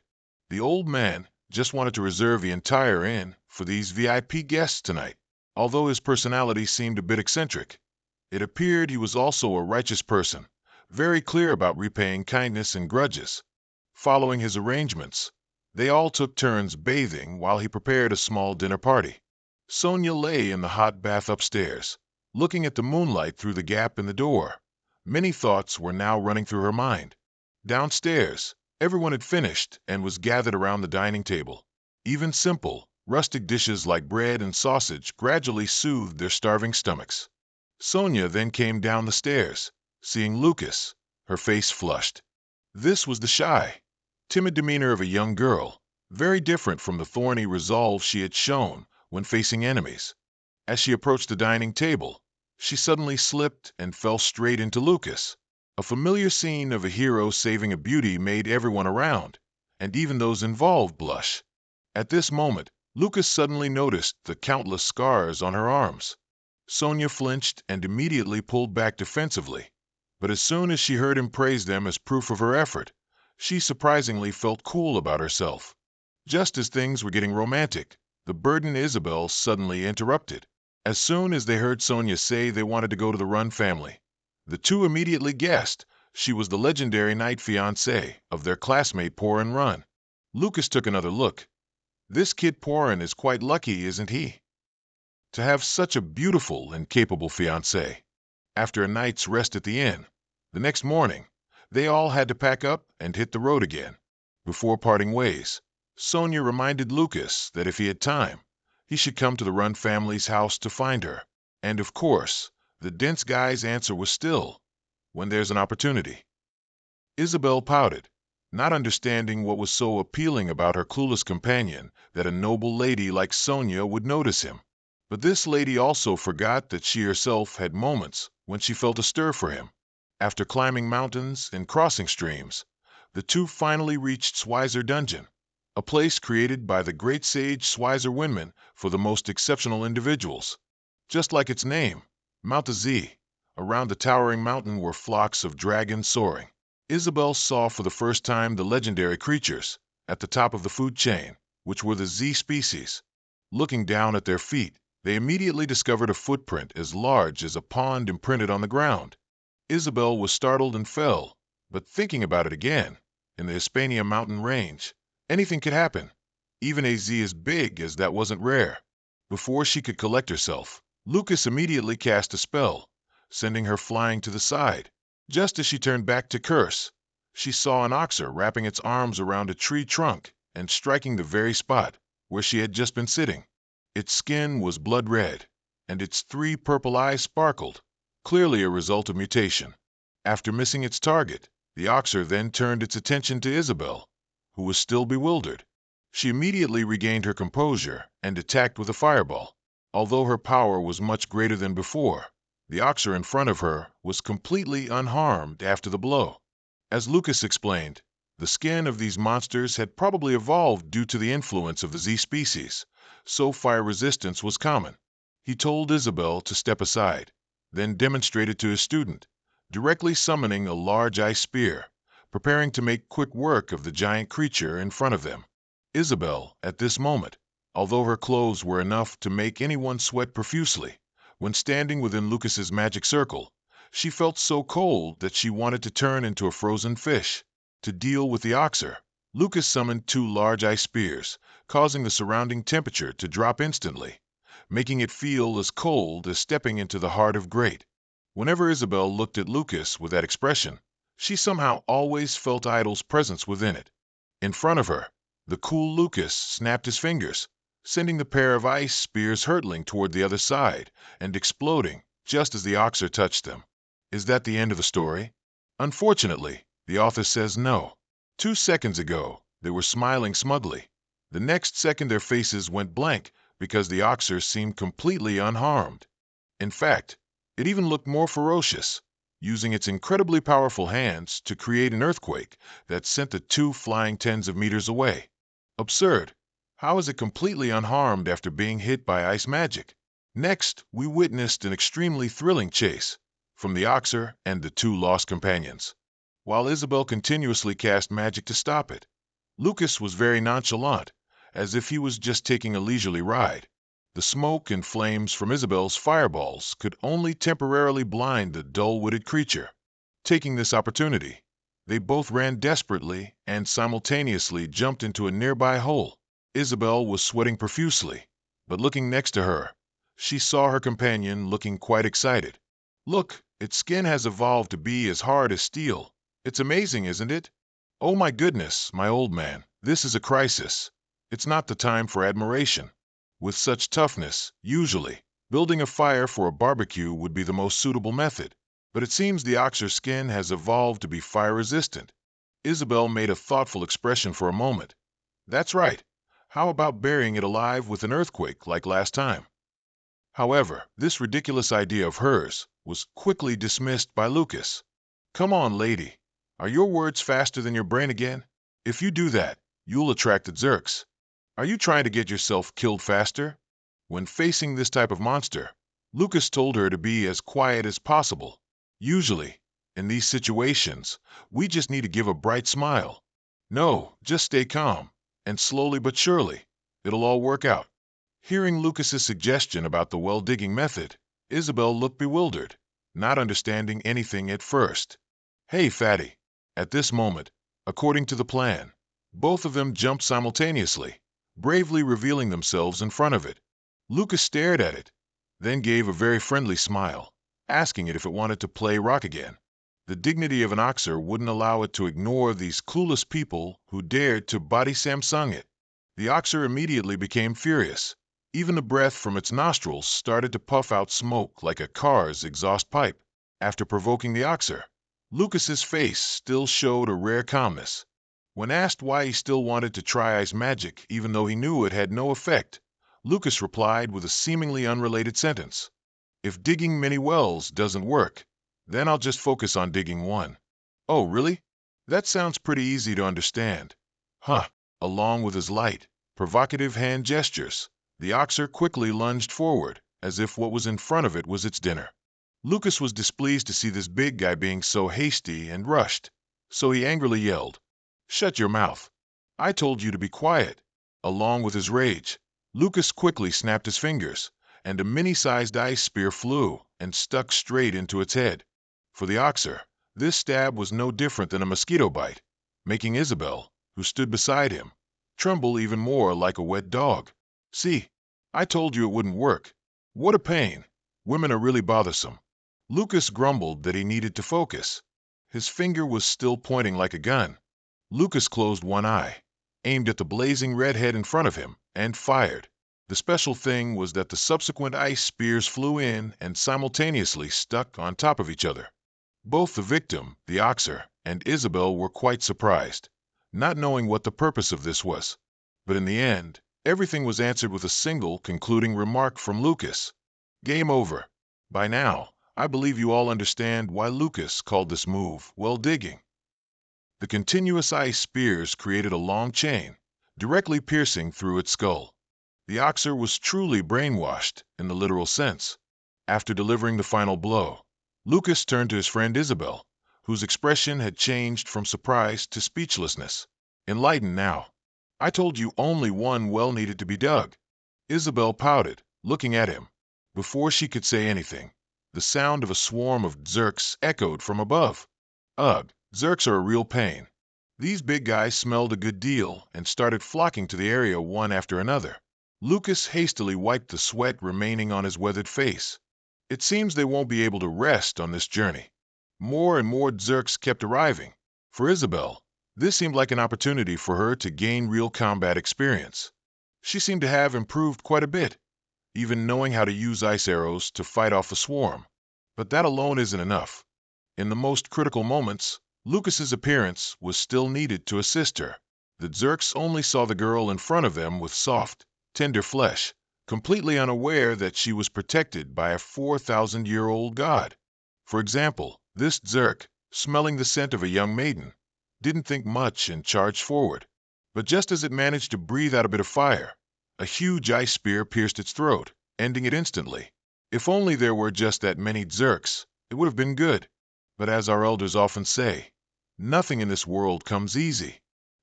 Speaker 1: The old man just wanted to reserve the entire inn for these VIP guests tonight. Although his personality seemed a bit eccentric, it appeared he was also a righteous person, very clear about repaying kindness and grudges. Following his arrangements, they all took turns bathing while he prepared a small dinner party. Sonia lay in the hot bath upstairs, looking at the moonlight through the gap in the door. Many thoughts were now running through her mind. Downstairs, everyone had finished and was gathered around the dining table. Even simple, rustic dishes like bread and sausage gradually soothed their starving stomachs. Sonia then came down the stairs, seeing Lucas, her face flushed. This was the shy, timid demeanor of a young girl, very different from the thorny resolve she had shown when facing enemies. As she approached the dining table, she suddenly slipped and fell straight into Lucas. A familiar scene of a hero saving a beauty made everyone around, and even those involved, blush. At this moment, Lucas suddenly noticed the countless scars on her arms. Sonia flinched and immediately pulled back defensively. But as soon as she heard him praise them as proof of her effort, she surprisingly felt cool about herself. Just as things were getting romantic, the burdened Isabel suddenly interrupted. As soon as they heard Sonia say they wanted to go to the Run family, the two immediately guessed she was the legendary knight fiancé of their classmate Porin Run. Lucas took another look. This kid Porin is quite lucky, isn't he? To have such a beautiful and capable fiancé. After a night's rest at the inn, the next morning, they all had to pack up and hit the road again. Before parting ways, Sonia reminded Lucas that if he had time, he should come to the Run family's house to find her. And of course, the dense guy's answer was still, when there's an opportunity. Isabel pouted, not understanding what was so appealing about her clueless companion that a noble lady like Sonia would notice him. But this lady also forgot that she herself had moments when she felt a stir for him. After climbing mountains and crossing streams, the two finally reached Swizer Dungeon, a place created by the great sage Swizer Winman for the most exceptional individuals. Just like its name, Mount Z, around the towering mountain were flocks of dragons soaring. Isabel saw for the first time the legendary creatures at the top of the food chain, which were the Z species. Looking down at their feet, they immediately discovered a footprint as large as a pond imprinted on the ground. Isabel was startled and fell, but thinking about it again, in the Hispania mountain range, anything could happen. Even a Z as big as that wasn't rare. Before she could collect herself, Lucas immediately cast a spell, sending her flying to the side. Just as she turned back to curse, she saw an oxer wrapping its arms around a tree trunk and striking the very spot where she had just been sitting. Its skin was blood red, and its 3 purple eyes sparkled, clearly a result of mutation. After missing its target, the oxer then turned its attention to Isabel, who was still bewildered. She immediately regained her composure and attacked with a fireball. Although her power was much greater than before, the oxer in front of her was completely unharmed after the blow. As Lucas explained, the skin of these monsters had probably evolved due to the influence of the Z species, so fire resistance was common. He told Isabel to step aside, then demonstrated to his student, directly summoning a large ice spear, preparing to make quick work of the giant creature in front of them. Isabel, at this moment, although her clothes were enough to make anyone sweat profusely, when standing within Lucas's magic circle, she felt so cold that she wanted to turn into a frozen fish. To deal with the oxer, Lucas summoned 2 large ice spears, causing the surrounding temperature to drop instantly, making it feel as cold as stepping into the heart of Great. Whenever Isabel looked at Lucas with that expression, she somehow always felt Idol's presence within it. In front of her, the cool Lucas snapped his fingers, sending the pair of ice spears hurtling toward the other side and exploding just as the oxer touched them. Is that the end of the story? Unfortunately, the author says no. 2 seconds ago, they were smiling smugly. The next second their faces went blank because the oxer seemed completely unharmed. In fact, it even looked more ferocious, using its incredibly powerful hands to create an earthquake that sent the 2 flying tens of meters away. Absurd. How is it completely unharmed after being hit by ice magic? Next, we witnessed an extremely thrilling chase from the oxer and the 2 lost companions, while Isabel continuously cast magic to stop it. Lucas was very nonchalant, as if he was just taking a leisurely ride. The smoke and flames from Isabel's fireballs could only temporarily blind the dull-witted creature. Taking this opportunity, they both ran desperately and simultaneously jumped into a nearby hole. Isabel was sweating profusely, but looking next to her, she saw her companion looking quite excited. Look, its skin has evolved to be as hard as steel. It's amazing, isn't it? Oh my goodness, my old man, this is a crisis. It's not the time for admiration. With such toughness, usually, building a fire for a barbecue would be the most suitable method. But it seems the oxer's skin has evolved to be fire-resistant. Isabel made a thoughtful expression for a moment. That's right. How about burying it alive with an earthquake like last time? However, this ridiculous idea of hers was quickly dismissed by Lucas. Come on, lady. Are your words faster than your brain again? If you do that, you'll attract the Zerks. Are you trying to get yourself killed faster? When facing this type of monster, Lucas told her to be as quiet as possible. Usually, in these situations, we just need to give a bright smile. No, just stay calm, and slowly but surely, it'll all work out. Hearing Lucas's suggestion about the well-digging method, Isabel looked bewildered, not understanding anything at first. Hey, Fatty. At this moment, according to the plan, both of them jumped simultaneously, bravely revealing themselves in front of it. Lucas stared at it, then gave a very friendly smile, asking it if it wanted to play rock again. The dignity of an Oxer wouldn't allow it to ignore these clueless people who dared to body Samsung it. The Oxer immediately became furious. Even the breath from its nostrils started to puff out smoke like a car's exhaust pipe. After provoking the Oxer, Lucas's face still showed a rare calmness. When asked why he still wanted to try ice magic even though he knew it had no effect, Lucas replied with a seemingly unrelated sentence. If digging many wells doesn't work, then I'll just focus on digging one. Oh, really? That sounds pretty easy to understand. Huh. Along with his light, provocative hand gestures, the Oxer quickly lunged forward, as if what was in front of it was its dinner. Lucas was displeased to see this big guy being so hasty and rushed, so he angrily yelled, "Shut your mouth. I told you to be quiet." Along with his rage, Lucas quickly snapped his fingers, and a mini-sized ice spear flew and stuck straight into its head. For the Oxer, this stab was no different than a mosquito bite, making Isabel, who stood beside him, tremble even more like a wet dog. See, I told you it wouldn't work. What a pain. Women are really bothersome. Lucas grumbled that he needed to focus. His finger was still pointing like a gun. Lucas closed one eye, aimed at the blazing red head in front of him, and fired. The special thing was that the subsequent ice spears flew in and simultaneously stuck on top of each other. Both the victim, the Oxer, and Isabel were quite surprised, not knowing what the purpose of this was. But in the end, everything was answered with a single concluding remark from Lucas. Game over. By now, I believe you all understand why Lucas called this move well digging. The continuous ice spears created a long chain, directly piercing through its skull. The Oxer was truly brainwashed, in the literal sense. After delivering the final blow, Lucas turned to his friend Isabel, whose expression had changed from surprise to speechlessness. Enlightened now. I told you only one well needed to be dug. Isabel pouted, looking at him. Before she could say anything, the sound of a swarm of Zerks echoed from above. Ugh, Zerks are a real pain. These big guys smelled a good deal and started flocking to the area one after another. Lucas hastily wiped the sweat remaining on his weathered face. It seems they won't be able to rest on this journey. More and more Zerks kept arriving. For Isabel, this seemed like an opportunity for her to gain real combat experience. She seemed to have improved quite a bit, even knowing how to use ice arrows to fight off a swarm. But that alone isn't enough. In the most critical moments, Lucas's appearance was still needed to assist her. The Zerks only saw the girl in front of them with soft, tender flesh, completely unaware that she was protected by a 4,000-year-old god. For example, this Zerk, smelling the scent of a young maiden, didn't think much and charged forward. But just as it managed to breathe out a bit of fire, a huge ice spear pierced its throat, ending it instantly. If only there were just that many Zerks, it would have been good. But as our elders often say, nothing in this world comes easy.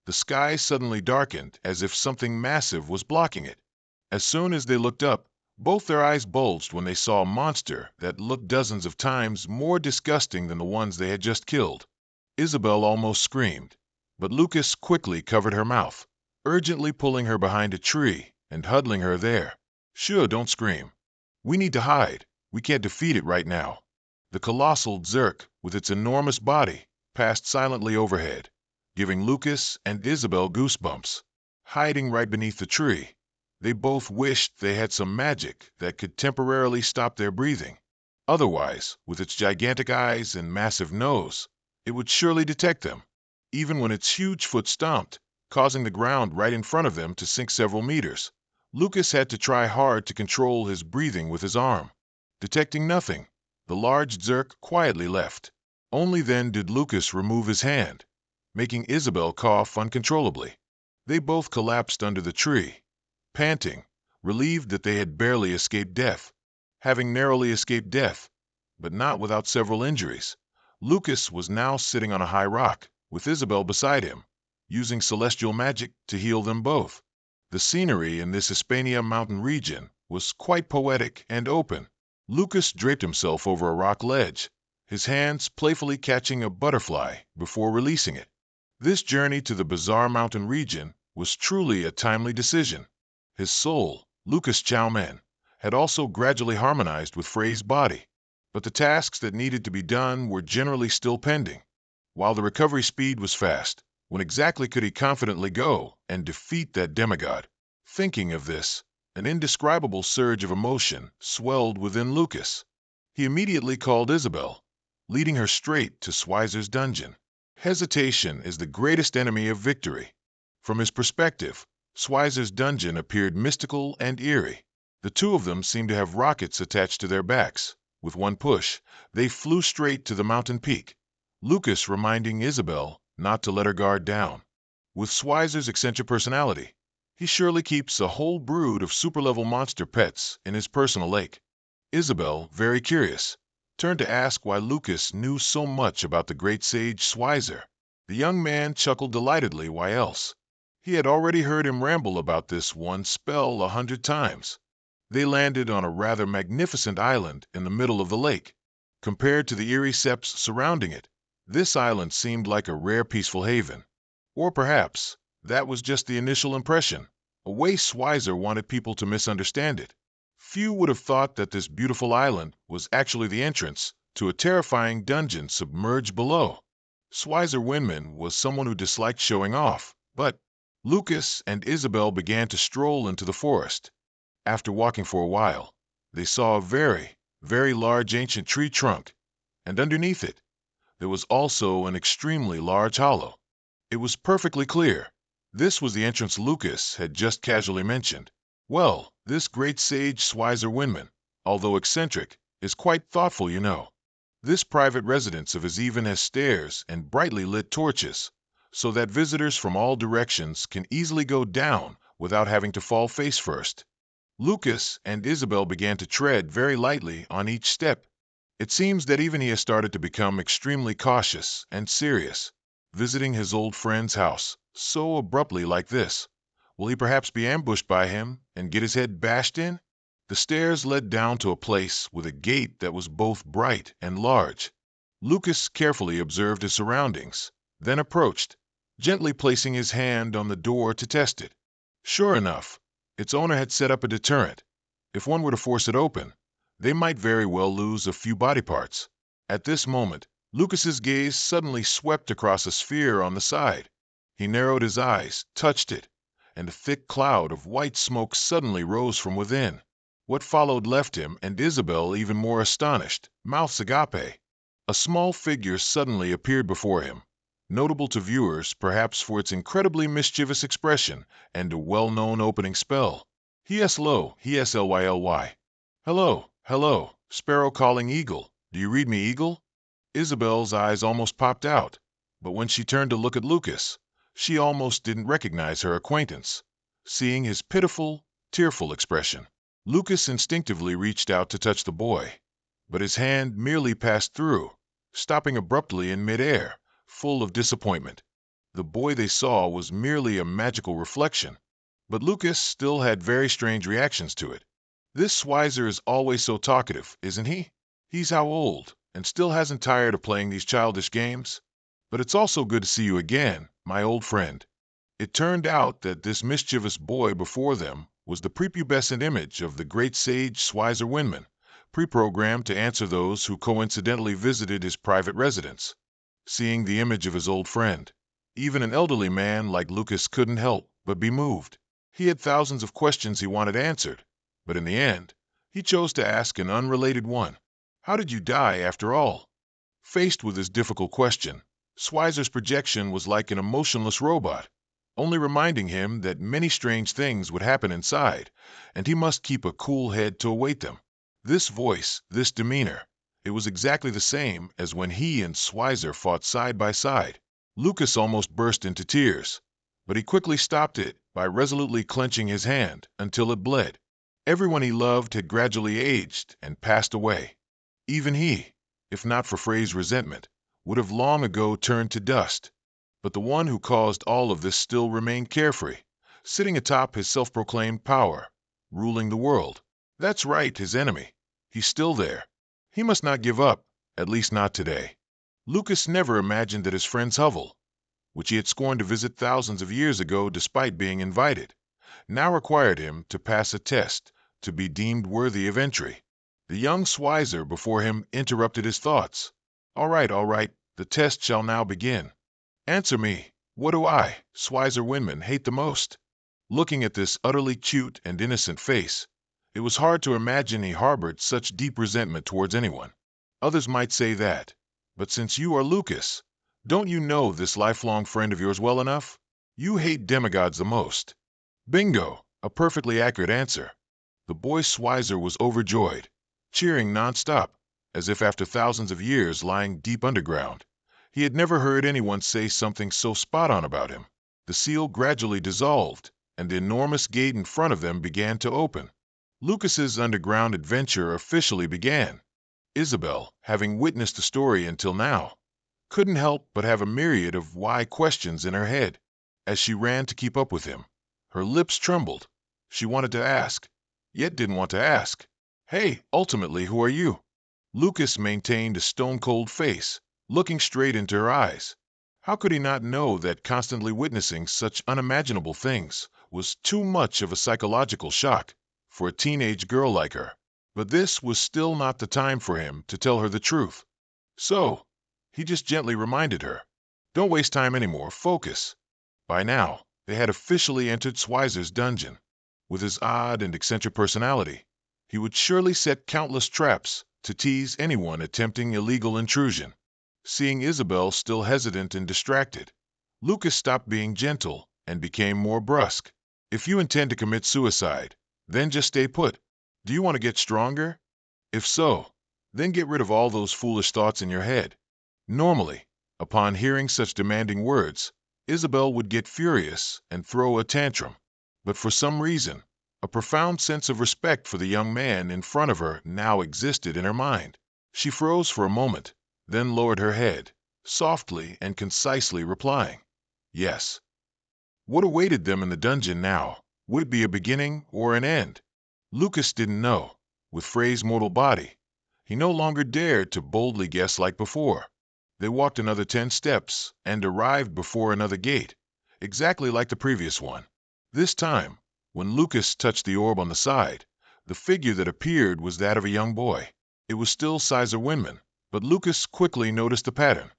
Speaker 1: The sky suddenly darkened as if something massive was blocking it. As soon as they looked up, both their eyes bulged when they saw a monster that looked dozens of times more disgusting than the ones they had just killed. Isabel almost screamed, but Lucas quickly covered her mouth, urgently pulling her behind a tree and huddling her there. Sure, don't scream. We need to hide. We can't defeat it right now. The colossal Zerk, with its enormous body, passed silently overhead, giving Lucas and Isabel goosebumps. Hiding right beneath the tree, they both wished they had some magic that could temporarily stop their breathing. Otherwise, with its gigantic eyes and massive nose, it would surely detect them, even when its huge foot stomped, causing the ground right in front of them to sink several meters. Lucas had to try hard to control his breathing with his arm. Detecting nothing, the large Zerk quietly left. Only then did Lucas remove his hand, making Isabel cough uncontrollably. They both collapsed under the tree, panting, relieved that they had barely escaped death. having narrowly escaped death, but not without several injuries. Lucas was now sitting on a high rock, with Isabel beside him, using celestial magic to heal them both. The scenery in this Hispania mountain region was quite poetic and open. Lucas draped himself over a rock ledge, his hands playfully catching a butterfly before releasing it. This journey to the bizarre mountain region was truly a timely decision. His soul, Lucas Chowman, had also gradually harmonized with Frey's body, but the tasks that needed to be done were generally still pending. While the recovery speed was fast, when exactly could he confidently go and defeat that demigod? Thinking of this, an indescribable surge of emotion swelled within Lucas. He immediately called Isabel, leading her straight to Schweizer's dungeon. Hesitation is the greatest enemy of victory. From his perspective, Schweizer's dungeon appeared mystical and eerie. The two of them seemed to have rockets attached to their backs. With one push, they flew straight to the mountain peak, Lucas reminding Isabel not to let her guard down. With Schweizer's eccentric personality, he surely keeps a whole brood of super-level monster pets in his personal lake. Isabel, very curious, turned to ask why Lucas knew so much about the great sage Schweizer. The young man chuckled delightedly. Why else? He had already heard him ramble about this one spell 100 times. They landed on a rather magnificent island in the middle of the lake. Compared to the eerie seps surrounding it, this island seemed like a rare peaceful haven. Or perhaps that was just the initial impression, a way Schweizer wanted people to misunderstand it. Few would have thought that this beautiful island was actually the entrance to a terrifying dungeon submerged below. Schweizer Winman was someone who disliked showing off, but Lucas and Isabel began to stroll into the forest. After walking for a while, they saw a very, very large ancient tree trunk, and underneath it, there was also an extremely large hollow. It was perfectly clear. This was the entrance Lucas had just casually mentioned. Well, this great sage Schweizer Winman, although eccentric, is quite thoughtful, you know. This private residence of his even has stairs and brightly lit torches, so that visitors from all directions can easily go down without having to fall face first. Lucas and Isabel began to tread very lightly on each step. It seems that even he has started to become extremely cautious and serious, visiting his old friend's house so abruptly like this. Will he perhaps be ambushed by him and get his head bashed in? The stairs led down to a place with a gate that was both bright and large. Lucas carefully observed his surroundings, then approached, gently placing his hand on the door to test it. Sure enough, its owner had set up a deterrent. If one were to force it open, they might very well lose a few body parts. At this moment, Lucas's gaze suddenly swept across a sphere on the side. He narrowed his eyes, touched it, and a thick cloud of white smoke suddenly rose from within. What followed left him and Isabel even more astonished, mouths agape. A small figure suddenly appeared before him, notable to viewers perhaps for its incredibly mischievous expression and a well-known opening spell. He-S-Lo, He-S-L-Y-L-Y. Hello, hello, sparrow calling eagle. Do you read me, eagle? Isabel's eyes almost popped out, but when she turned to look at Lucas, she almost didn't recognize her acquaintance, seeing his pitiful, tearful expression. Lucas instinctively reached out to touch the boy, but his hand merely passed through, stopping abruptly in midair, full of disappointment. The boy they saw was merely a magical reflection, but Lucas still had very strange reactions to it. This Schweizer is always so talkative, isn't he? He's how old, and still hasn't tired of playing these childish games? But it's also good to see you again, my old friend. It turned out that this mischievous boy before them was the prepubescent image of the great sage Schweizer Winman, pre-programmed to answer those who coincidentally visited his private residence. Seeing the image of his old friend, even an elderly man like Lucas couldn't help but be moved. He had thousands of questions he wanted answered, but in the end, he chose to ask an unrelated one. How did you die after all? Faced with this difficult question, Schweizer's projection was like an emotionless robot, only reminding him that many strange things would happen inside, and he must keep a cool head to await them. This voice, this demeanor, it was exactly the same as when he and Schweizer fought side by side. Lucas almost burst into tears, but he quickly stopped it by resolutely clenching his hand until it bled. Everyone he loved had gradually aged and passed away. Even he, if not for Frey's resentment, would have long ago turned to dust. But the one who caused all of this still remained carefree, sitting atop his self-proclaimed power, ruling the world. That's right, his enemy. He's still there. He must not give up, at least not today. Lucas never imagined that his friend's hovel, which he had scorned to visit thousands of years ago despite being invited, now required him to pass a test to be deemed worthy of entry. The young Schweizer before him interrupted his thoughts. All right, the test shall now begin. Answer me, what do I, Schweizer Winman, hate the most? Looking at this utterly cute and innocent face, it was hard to imagine he harbored such deep resentment towards anyone. Others might say that, but since you are Lucas, don't you know this lifelong friend of yours well enough? You hate demigods the most. Bingo, a perfectly accurate answer. The boy Schweizer was overjoyed, cheering non-stop, as if after thousands of years lying deep underground, he had never heard anyone say something so spot-on about him. The seal gradually dissolved, and the enormous gate in front of them began to open. Lucas's underground adventure officially began. Isabel, having witnessed the story until now, couldn't help but have a myriad of why questions in her head. As she ran to keep up with him, her lips trembled. She wanted to ask, yet didn't want to ask. Hey, ultimately, who are you? Lucas maintained a stone-cold face, looking straight into her eyes. How could he not know that constantly witnessing such unimaginable things was too much of a psychological shock for a teenage girl like her? But this was still not the time for him to tell her the truth. So, he just gently reminded her, don't waste time anymore, focus. By now, they had officially entered Schweizer's dungeon. With his odd and eccentric personality, he would surely set countless traps to tease anyone attempting illegal intrusion. Seeing Isabel still hesitant and distracted, Lucas stopped being gentle and became more brusque. If you intend to commit suicide, then just stay put. Do you want to get stronger? If so, then get rid of all those foolish thoughts in your head. Normally, upon hearing such demanding words, Isabel would get furious and throw a tantrum. But for some reason, a profound sense of respect for the young man in front of her now existed in her mind. She froze for a moment, then lowered her head, softly and concisely replying, yes. What awaited them in the dungeon now? Would it be a beginning or an end? Lucas didn't know. With Frey's mortal body, he no longer dared to boldly guess like before. They walked another 10 steps and arrived before another gate, exactly like the previous one. This time, when Lucas touched the orb on the side, the figure that appeared was that of a young boy. It was still Schweizer Winman, but Lucas quickly noticed the pattern.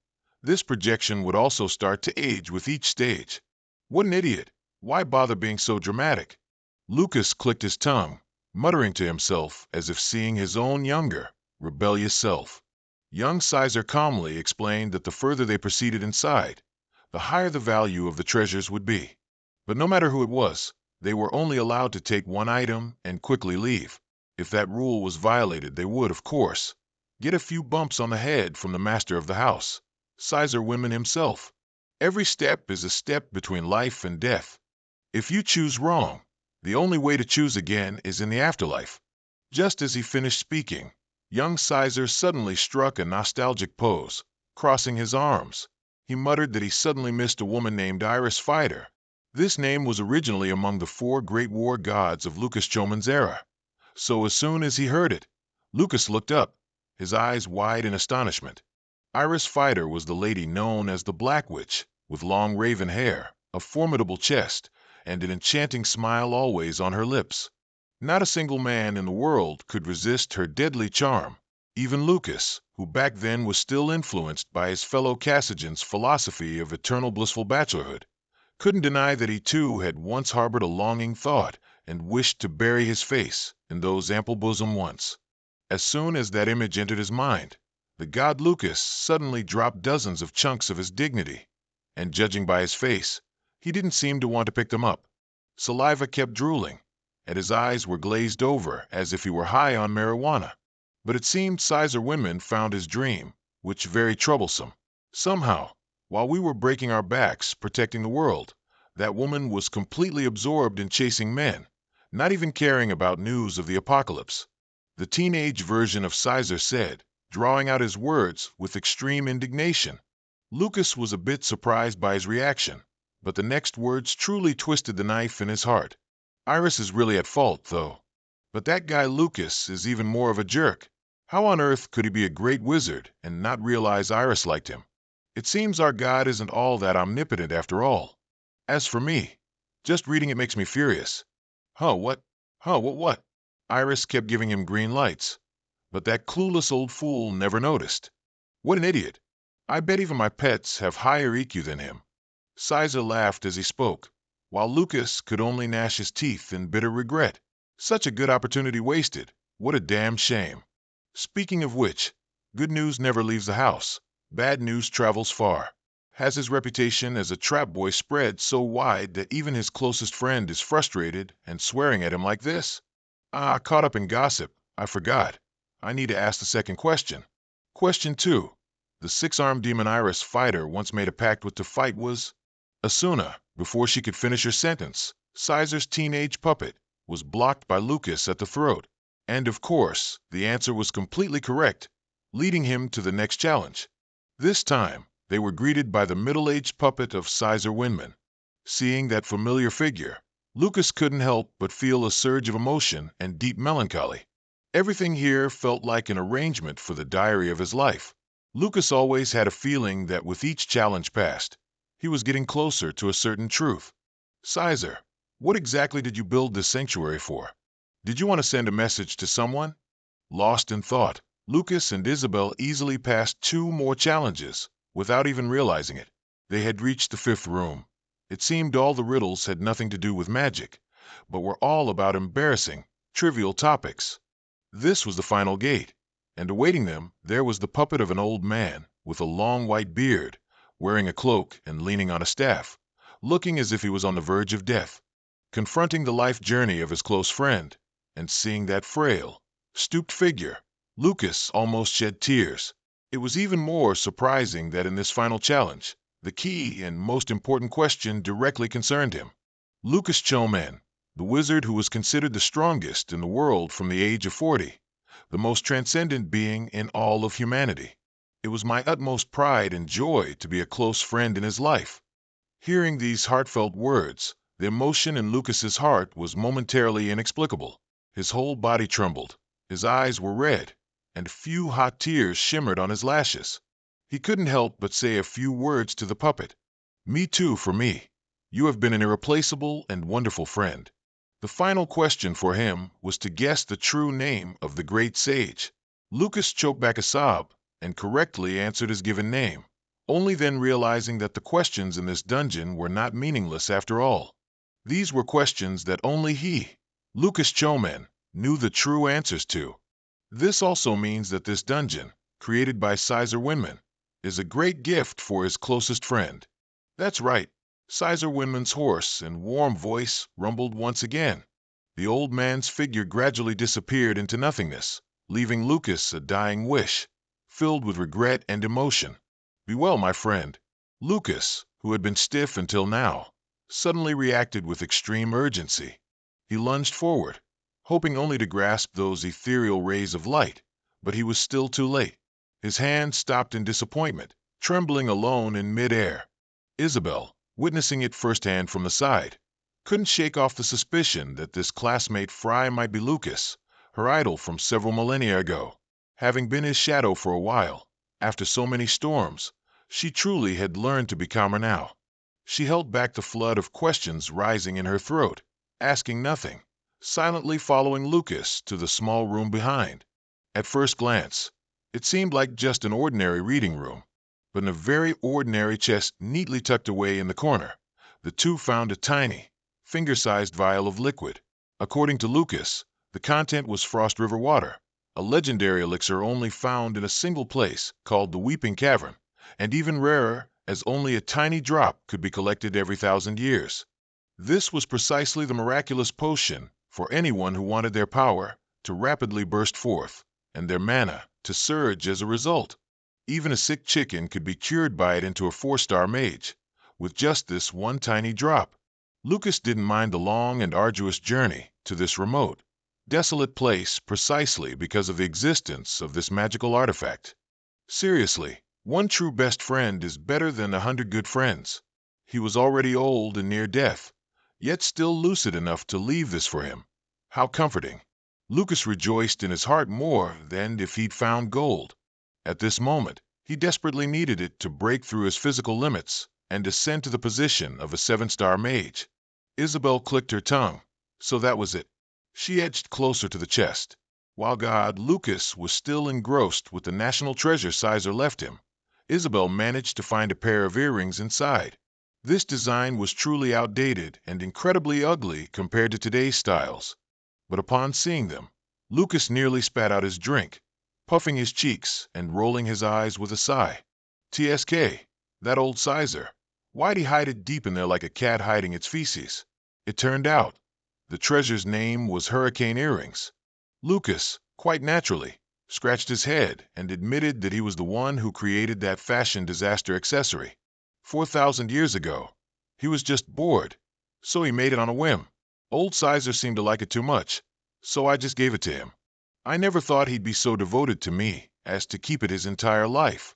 Speaker 1: This projection would also start to age with each stage. What an idiot! Why bother being so dramatic? Lucas clicked his tongue, muttering to himself as if seeing his own younger, rebellious self. Young Schweizer calmly explained that the further they proceeded inside, the higher the value of the treasures would be. But no matter who it was, they were only allowed to take one item and quickly leave. If that rule was violated, they would, of course, get a few bumps on the head from the master of the house, Schweizer Winman himself. Every step is a step between life and death. If you choose wrong, the only way to choose again is in the afterlife. Just as he finished speaking, young Schweizer suddenly struck a nostalgic pose, crossing his arms. He muttered that he suddenly missed a woman named Iris Fighter. This name was originally among the 4 great war gods of Lucas Choman's era. So as soon as he heard it, Lucas looked up, his eyes wide in astonishment. Iris Fighter was the lady known as the Black Witch, with long raven hair, a formidable chest, and an enchanting smile always on her lips. Not a single man in the world could resist her deadly charm. Even Lucas, who back then was still influenced by his fellow Cassigen's philosophy of eternal blissful bachelorhood, couldn't deny that he too had once harbored a longing thought and wished to bury his face in those ample bosom once. As soon as that image entered his mind, the god Lucas suddenly dropped dozens of chunks of his dignity, and judging by his face, he didn't seem to want to pick them up. Saliva kept drooling, and his eyes were glazed over as if he were high on marijuana. But it seemed Schweizer Winman found his dream, which very troublesome. Somehow, while we were breaking our backs protecting the world, that woman was completely absorbed in chasing men, not even caring about news of the apocalypse. The teenage version of Caesar said, drawing out his words with extreme indignation. Lucas was a bit surprised by his reaction, but the next words truly twisted the knife in his heart. Iris is really at fault, though. But that guy Lucas is even more of a jerk. How on earth could he be a great wizard and not realize Iris liked him? It seems our God isn't all that omnipotent after all. As for me, just reading it makes me furious. Huh, what? What? Iris kept giving him green lights, but that clueless old fool never noticed. What an idiot. I bet even my pets have higher EQ than him. Caesar laughed as he spoke, while Lucas could only gnash his teeth in bitter regret. Such a good opportunity wasted. What a damn shame. Speaking of which, good news never leaves the house. Bad news travels far. Has his reputation as a trap boy spread so wide that even his closest friend is frustrated and swearing at him like this? Caught up in gossip, I forgot. I need to ask the second question. Question 2. The six-armed demon Iris fighter once made a pact with to fight was... Asuna, before she could finish her sentence, Caesar's teenage puppet was blocked by Lucas at the throat. And of course, the answer was completely correct, leading him to the next challenge. This time, they were greeted by the middle-aged puppet of Caesar Winman. Seeing that familiar figure, Lucas couldn't help but feel a surge of emotion and deep melancholy. Everything here felt like an arrangement for the diary of his life. Lucas always had a feeling that with each challenge passed, he was getting closer to a certain truth. Caesar, what exactly did you build this sanctuary for? Did you want to send a message to someone? Lost in thought, Lucas and Isabel easily passed 2 more challenges without even realizing it. They had reached the 5th room. It seemed all the riddles had nothing to do with magic, but were all about embarrassing, trivial topics. This was the final gate, and awaiting them there was the puppet of an old man with a long white beard, wearing a cloak and leaning on a staff, looking as if he was on the verge of death. Confronting the life journey of his close friend, and seeing that frail, stooped figure, Lucas almost shed tears. It was even more surprising that in this final challenge, the key and most important question directly concerned him. Lucas Choman, the wizard who was considered the strongest in the world from the age of 40, the most transcendent being in all of humanity. It was my utmost pride and joy to be a close friend in his life. Hearing these heartfelt words, the emotion in Lucas's heart was momentarily inexplicable. His whole body trembled, his eyes were red, and few hot tears shimmered on his lashes. He couldn't help but say a few words to the puppet. Me too, for me. You have been an irreplaceable and wonderful friend. The final question for him was to guess the true name of the great sage. Lucas choked back a sob and correctly answered his given name, only then realizing that the questions in this dungeon were not meaningless after all. These were questions that only he, Lucas Choman, knew the true answers to. This also means that this dungeon, created by Caesar Winman, is a great gift for his closest friend. That's right, Caesar Winman's hoarse and warm voice rumbled once again. The old man's figure gradually disappeared into nothingness, leaving Lucas a dying wish, filled with regret and emotion. Be well, my friend. Lucas, who had been stiff until now, suddenly reacted with extreme urgency. He lunged forward, hoping only to grasp those ethereal rays of light, but he was still too late. His hand stopped in disappointment, trembling alone in midair. Isabel, witnessing it firsthand from the side, couldn't shake off the suspicion that this classmate Frey might be Lucas, her idol from several millennia ago. Having been his shadow for a while, after so many storms, she truly had learned to be calmer now. She held back the flood of questions rising in her throat, asking nothing, silently following Lucas to the small room behind. At first glance, it seemed like just an ordinary reading room, but in a very ordinary chest neatly tucked away in the corner, the two found a tiny, finger-sized vial of liquid. According to Lucas, the content was Frost River water, a legendary elixir only found in a single place called the Weeping Cavern, and even rarer as only a tiny drop could be collected every 1,000 years. This was precisely the miraculous potion for anyone who wanted their power to rapidly burst forth, and their mana to surge as a result. Even a sick chicken could be cured by it into a 4-star mage, with just this one tiny drop. Lucas didn't mind the long and arduous journey to this remote, desolate place precisely because of the existence of this magical artifact. Seriously, one true best friend is better than 100 good friends. He was already old and near death, yet still lucid enough to leave this for him. How comforting. Lucas rejoiced in his heart more than if he'd found gold. At this moment, he desperately needed it to break through his physical limits and ascend to the position of a 7-star mage. Isabel clicked her tongue. So that was it. She edged closer to the chest. While Lucas was still engrossed with the national treasure Sizer left him, Isabel managed to find a pair of earrings inside. This design was truly outdated and incredibly ugly compared to today's styles. But upon seeing them, Lucas nearly spat out his drink, puffing his cheeks and rolling his eyes with a sigh. TSK, that old Sizer. Why'd he hide it deep in there like a cat hiding its feces? It turned out the treasure's name was Hurricane Earrings. Lucas, quite naturally, scratched his head and admitted that he was the one who created that fashion disaster accessory. 4,000 years ago. He was just bored, so he made it on a whim. Old Sizer seemed to like it too much, so I just gave it to him. I never thought he'd be so devoted to me as to keep it his entire life.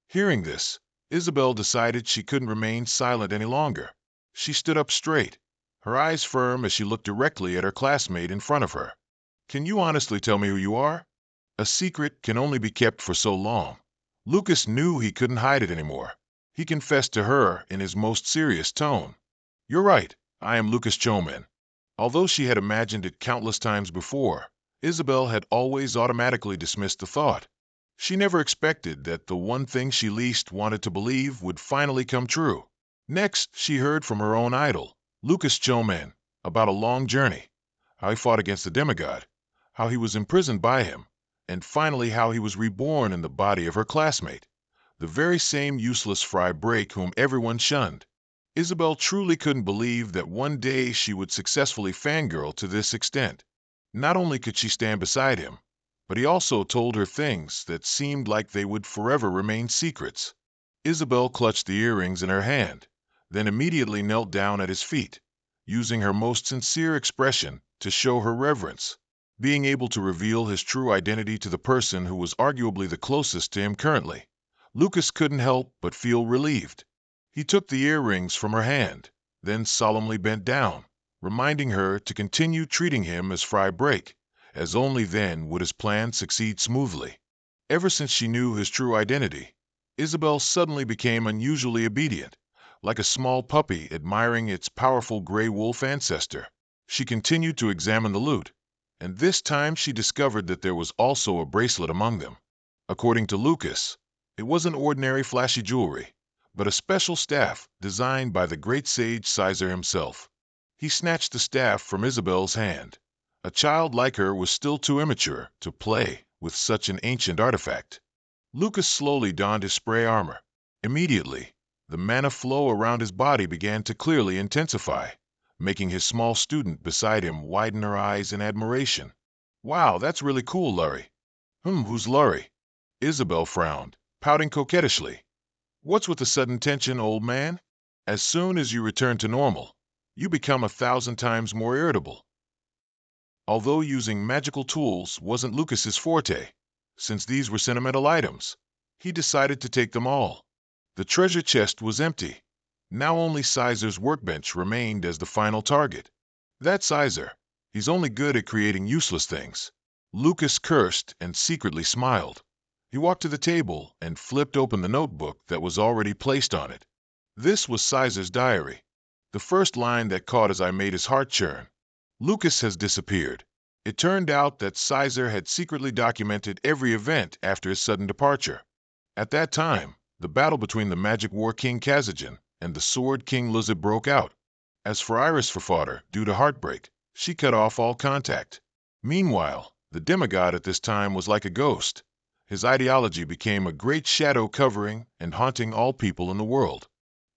Speaker 1: Hearing this, Isabel decided she couldn't remain silent any longer. She stood up straight, her eyes firm as she looked directly at her classmate in front of her. Can you honestly tell me who you are? A secret can only be kept for so long. Lucas knew he couldn't hide it anymore. He confessed to her in his most serious tone. You're right, I am Lucas Choman. Although she had imagined it countless times before, Isabel had always automatically dismissed the thought. She never expected that the one thing she least wanted to believe would finally come true. Next, she heard from her own idol, Lucas Choman, about a long journey, how he fought against the demigod, how he was imprisoned by him, and finally how he was reborn in the body of her classmate, the very same useless Frey whom everyone shunned. Isabel truly couldn't believe that one day she would successfully fangirl to this extent. Not only could she stand beside him, but he also told her things that seemed like they would forever remain secrets. Isabel clutched the earrings in her hand, then immediately knelt down at his feet, using her most sincere expression to show her reverence. Being able to reveal his true identity to the person who was arguably the closest to him currently, Lucas couldn't help but feel relieved. He took the earrings from her hand, then solemnly bent down, reminding her to continue treating him as Frey, as only then would his plan succeed smoothly. Ever since she knew his true identity, Isabel suddenly became unusually obedient, like a small puppy admiring its powerful gray wolf ancestor. She continued to examine the loot, and this time she discovered that there was also a bracelet among them. According to Lucas, it wasn't ordinary flashy jewelry, but a special staff designed by the great sage Sizer himself. He snatched the staff from Isabel's hand. A child like her was still too immature to play with such an ancient artifact. Lucas slowly donned his spray armor. Immediately, the mana flow around his body began to clearly intensify, making his small student beside him widen her eyes in admiration. Wow, that's really cool, Lurie. Who's Lurie? Isabel frowned, pouting coquettishly. What's with the sudden tension, old man? As soon as you return to normal, you become 1,000 times more irritable. Although using magical tools wasn't Lucas's forte, since these were sentimental items, he decided to take them all. The treasure chest was empty. Now only Sizer's workbench remained as the final target. That Sizer, he's only good at creating useless things. Lucas cursed and secretly smiled. He walked to the table and flipped open the notebook that was already placed on it. This was Sizer's diary. The first line that caught as I made his heart churn. Lucas has disappeared. It turned out that Sizer had secretly documented every event after his sudden departure. At that time, the battle between the Magic War King Kazajan and the Sword King Luzib broke out. As for Iris fodder, due to heartbreak, she cut off all contact. Meanwhile, the demigod at this time was like a ghost. His ideology became a great shadow covering and haunting all people in the world.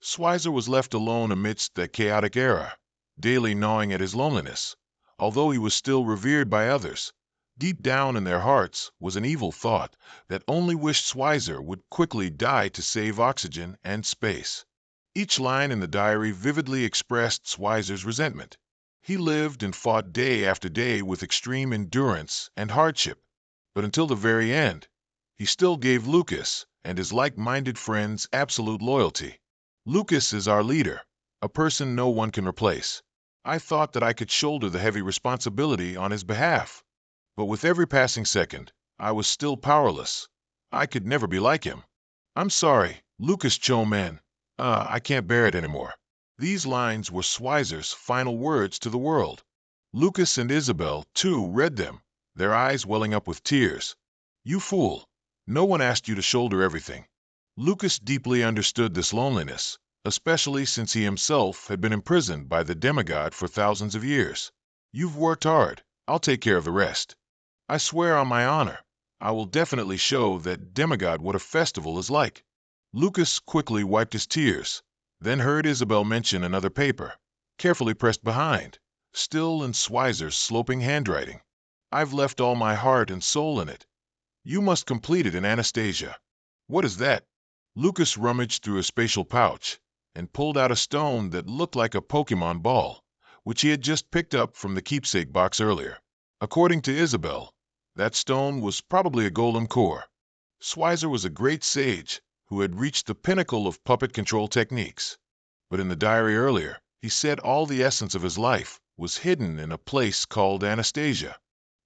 Speaker 1: Sizer was left alone amidst that chaotic era, daily gnawing at his loneliness. Although he was still revered by others, deep down in their hearts was an evil thought that only wished Sizer would quickly die to save oxygen and space. Each line in the diary vividly expressed Schweizer's resentment. He lived and fought day after day with extreme endurance and hardship. But until the very end, he still gave Lucas and his like-minded friends absolute loyalty. Lucas is our leader, a person no one can replace. I thought that I could shoulder the heavy responsibility on his behalf. But with every passing second, I was still powerless. I could never be like him. I'm sorry, Lucas Choman. I can't bear it anymore. These lines were Schweizer's final words to the world. Lucas and Isabel, too, read them, their eyes welling up with tears. You fool. No one asked you to shoulder everything. Lucas deeply understood this loneliness, especially since he himself had been imprisoned by the demigod for thousands of years. You've worked hard. I'll take care of the rest. I swear on my honor, I will definitely show that demigod what a festival is like. Lucas quickly wiped his tears, then heard Isabel mention another paper, carefully pressed behind, still in Schweizer's sloping handwriting. I've left all my heart and soul in it. You must complete it in Anastasia. What is that? Lucas rummaged through a spatial pouch and pulled out a stone that looked like a Pokemon ball, which he had just picked up from the keepsake box earlier. According to Isabel, that stone was probably a golem core. Schweizer was a great sage who had reached the pinnacle of puppet control techniques. But in the diary earlier, he said all the essence of his life was hidden in a place called Anastasia.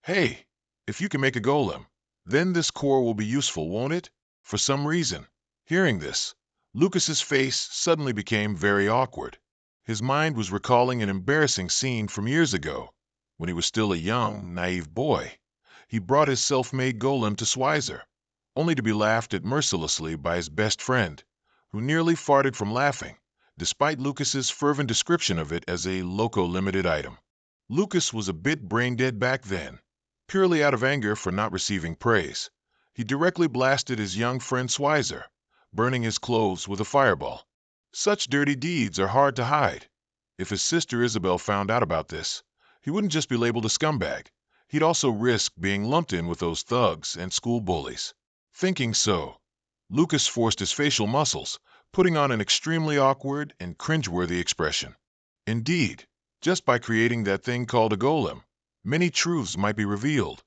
Speaker 1: Hey, if you can make a golem, then this core will be useful, won't it? For some reason, hearing this, Lucas's face suddenly became very awkward. His mind was recalling an embarrassing scene from years ago, when he was still a young, naive boy. He brought his self-made golem to Schweizer, only to be laughed at mercilessly by his best friend, who nearly farted from laughing, despite Lucas's fervent description of it as a loco-limited item. Lucas was a bit brain-dead back then, purely out of anger for not receiving praise. He directly blasted his young friend Schweizer, burning his clothes with a fireball. Such dirty deeds are hard to hide. If his sister Isabel found out about this, he wouldn't just be labeled a scumbag. He'd also risk being lumped in with those thugs and school bullies. Thinking so, Lucas forced his facial muscles, putting on an extremely awkward and cringeworthy expression. Indeed, just by creating that thing called a golem, many truths might be revealed,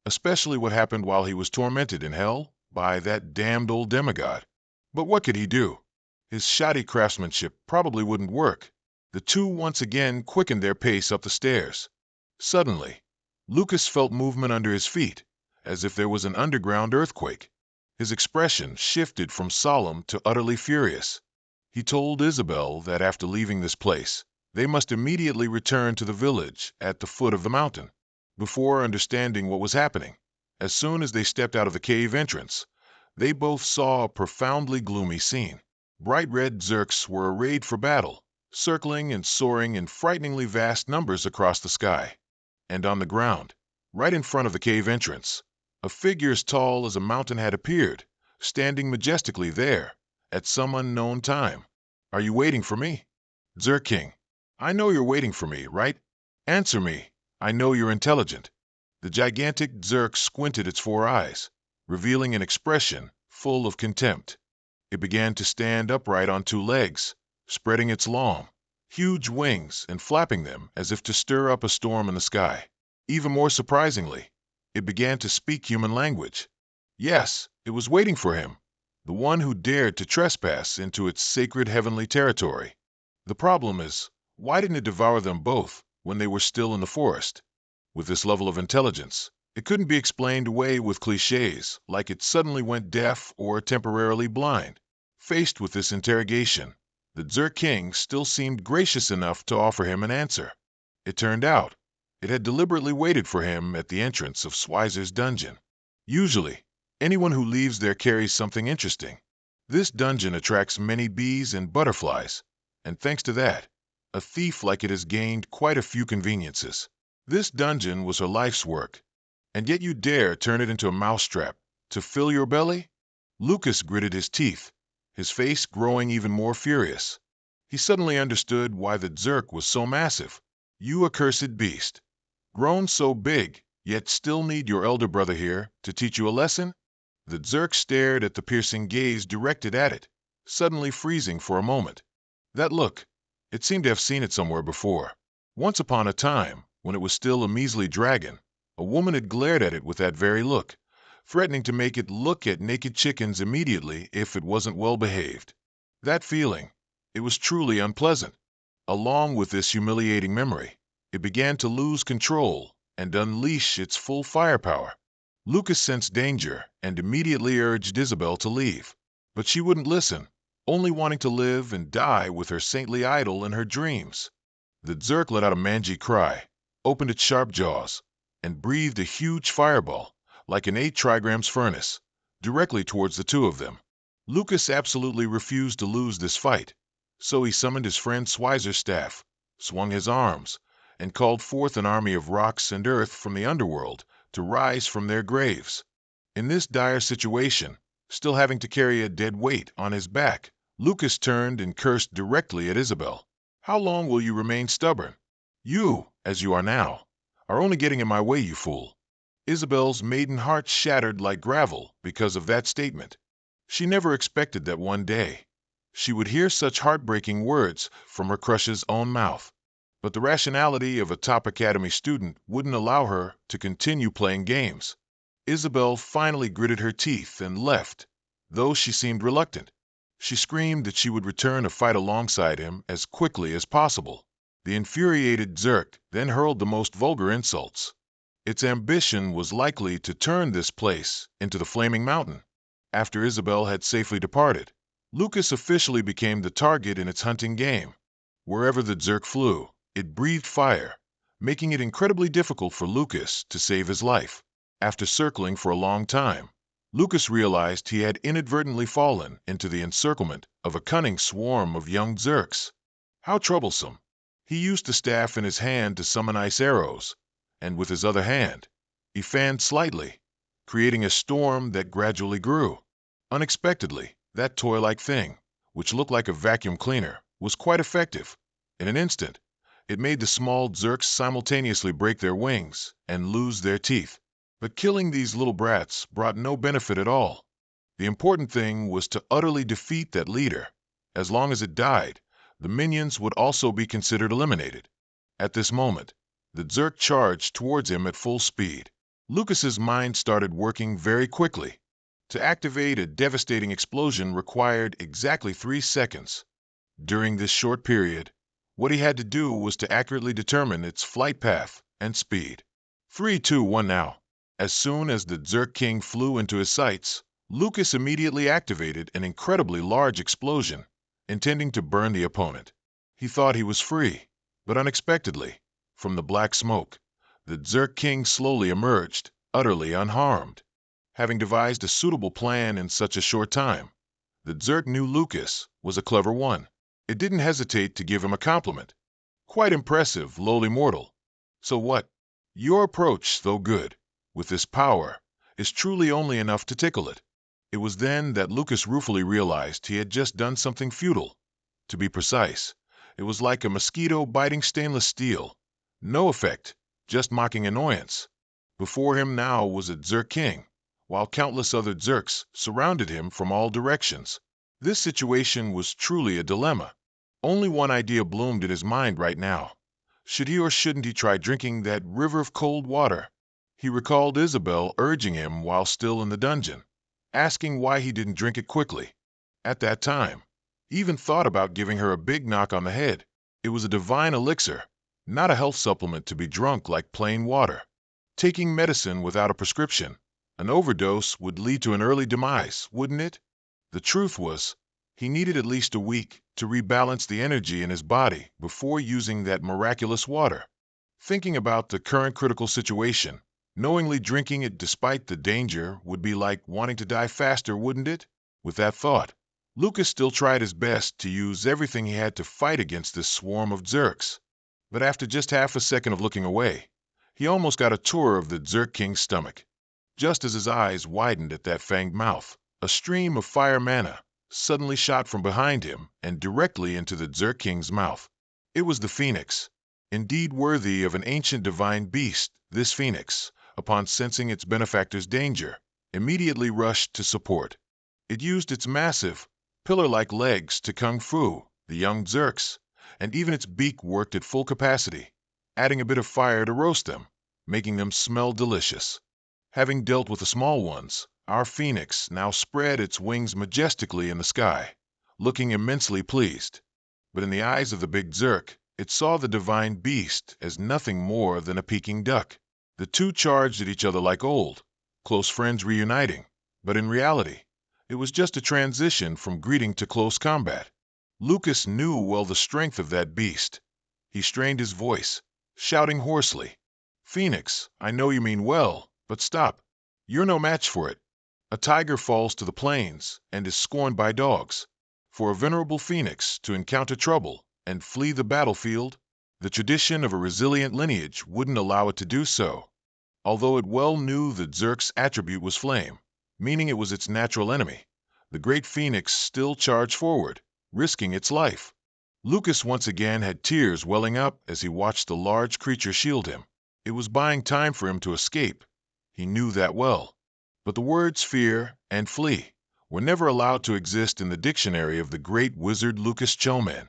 Speaker 1: especially what happened while he was tormented in hell by that damned old demigod. But what could he do? His shoddy craftsmanship probably wouldn't work. The two once again quickened their pace up the stairs. Suddenly, Lucas felt movement under his feet, as if there was an underground earthquake. His expression shifted from solemn to utterly furious. He told Isabel that after leaving this place, they must immediately return to the village at the foot of the mountain. Before understanding what was happening, as soon as they stepped out of the cave entrance, they both saw a profoundly gloomy scene. Bright red Zerks were arrayed for battle, circling and soaring in frighteningly vast numbers across the sky. And on the ground, right in front of the cave entrance, a figure as tall as a mountain had appeared, standing majestically there, at some unknown time. Are you waiting for me? Zerk King, I know you're waiting for me, right? Answer me. I know you're intelligent. The gigantic Zerk squinted its 4 eyes, revealing an expression full of contempt. It began to stand upright on 2 legs, spreading its long, huge wings and flapping them as if to stir up a storm in the sky. Even more surprisingly, it began to speak human language. Yes, it was waiting for him, the one who dared to trespass into its sacred heavenly territory. The problem is, why didn't it devour them both when they were still in the forest? With this level of intelligence, it couldn't be explained away with cliches, like it suddenly went deaf or temporarily blind. Faced with this interrogation, the Zerk King still seemed gracious enough to offer him an answer. It turned out, it had deliberately waited for him at the entrance of Schweizer's dungeon. Usually, anyone who leaves there carries something interesting. This dungeon attracts many bees and butterflies, and thanks to that, a thief like it has gained quite a few conveniences. This dungeon was her life's work, and yet you dare turn it into a mousetrap to fill your belly? Lucas gritted his teeth, his face growing even more furious. He suddenly understood why the Zerk was so massive. You accursed beast. Grown so big, yet still need your elder brother here to teach you a lesson? The Zerk stared at the piercing gaze directed at it, suddenly freezing for a moment. That look, it seemed to have seen it somewhere before. Once upon a time, when it was still a measly dragon, a woman had glared at it with that very look, threatening to make it look at naked chickens immediately if it wasn't well behaved. That feeling, it was truly unpleasant. Along with this humiliating memory, it began to lose control and unleash its full firepower. Lucas sensed danger and immediately urged Isabel to leave. But she wouldn't listen, only wanting to live and die with her saintly idol in her dreams. The Zerk let out a mangy cry, opened its sharp jaws, and breathed a huge fireball, like an 8 trigrams furnace, directly towards the two of them. Lucas absolutely refused to lose this fight, so he summoned his friend Schweizer's staff, swung his arms, and called forth an army of rocks and earth from the underworld to rise from their graves. In this dire situation, still having to carry a dead weight on his back, Lucas turned and cursed directly at Isabel. "How long will you remain stubborn? You, as you are now, are only getting in my way, you fool." Isabel's maiden heart shattered like gravel because of that statement. She never expected that one day she would hear such heartbreaking words from her crush's own mouth. But the rationality of a top academy student wouldn't allow her to continue playing games. Isabel finally gritted her teeth and left, though she seemed reluctant. She screamed that she would return to fight alongside him as quickly as possible. The infuriated Zerk then hurled the most vulgar insults. Its ambition was likely to turn this place into the Flaming Mountain. After Isabel had safely departed, Lucas officially became the target in its hunting game. Wherever the Zerk flew, it breathed fire, making it incredibly difficult for Lucas to save his life. After circling for a long time, Lucas realized he had inadvertently fallen into the encirclement of a cunning swarm of young Zerks. How troublesome! He used the staff in his hand to summon ice arrows, and with his other hand, he fanned slightly, creating a storm that gradually grew. Unexpectedly, that toy-like thing, which looked like a vacuum cleaner, was quite effective. In an instant, it made the small Zerks simultaneously break their wings and lose their teeth. But killing these little brats brought no benefit at all. The important thing was to utterly defeat that leader. As long as it died, the minions would also be considered eliminated. At this moment, the Zerk charged towards him at full speed. Lucas's mind started working very quickly. To activate a devastating explosion required exactly 3 seconds. During this short period, what he had to do was to accurately determine its flight path and speed. 3, 2, 1 now. As soon as the Zerk King flew into his sights, Lucas immediately activated an incredibly large explosion, intending to burn the opponent. He thought he was free, but unexpectedly, from the black smoke, the Zerk King slowly emerged, utterly unharmed. Having devised a suitable plan in such a short time, the Zerk knew Lucas was a clever one. It didn't hesitate to give him a compliment. "Quite impressive, lowly mortal. So what? Your approach, though good, with this power, is truly only enough to tickle it." It was then that Lucas ruefully realized he had just done something futile. To be precise, it was like a mosquito biting stainless steel. No effect, just mocking annoyance. Before him now was a Zerk King, while countless other Zerks surrounded him from all directions. This situation was truly a dilemma. Only one idea bloomed in his mind right now. Should he or shouldn't he try drinking that river of cold water? He recalled Isabel urging him while still in the dungeon, asking why he didn't drink it quickly. At that time, he even thought about giving her a big knock on the head. It was a divine elixir, not a health supplement to be drunk like plain water. Taking medicine without a prescription, an overdose would lead to an early demise, wouldn't it? The truth was, he needed at least a week to rebalance the energy in his body before using that miraculous water. Thinking about the current critical situation, knowingly drinking it despite the danger would be like wanting to die faster, wouldn't it? With that thought, Lucas still tried his best to use everything he had to fight against this swarm of Zerks. But after just half a second of looking away, he almost got a tour of the Zerk King's stomach. Just as his eyes widened at that fanged mouth, a stream of fire mana suddenly shot from behind him and directly into the Zerk King's mouth. It was the Phoenix. Indeed worthy of an ancient divine beast, this Phoenix, upon sensing its benefactor's danger, immediately rushed to support. It used its massive, pillar-like legs to kung fu the young Zerks, and even its beak worked at full capacity, adding a bit of fire to roast them, making them smell delicious. Having dealt with the small ones, our phoenix now spread its wings majestically in the sky, looking immensely pleased. But in the eyes of the big Zerk, it saw the divine beast as nothing more than a Peking duck. The two charged at each other like old, close friends reuniting, but in reality, it was just a transition from greeting to close combat. Lucas knew well the strength of that beast. He strained his voice, shouting hoarsely, "Phoenix, I know you mean well, but stop. You're no match for it. A tiger falls to the plains and is scorned by dogs. For a venerable phoenix to encounter trouble and flee the battlefield, the tradition of a resilient lineage wouldn't allow it to do so." Although it well knew that Zerk's attribute was flame, meaning it was its natural enemy, the great phoenix still charged forward, risking its life. Lucas once again had tears welling up as he watched the large creature shield him. It was buying time for him to escape. He knew that well. But the words fear and flee were never allowed to exist in the dictionary of the great wizard Lucas Choman.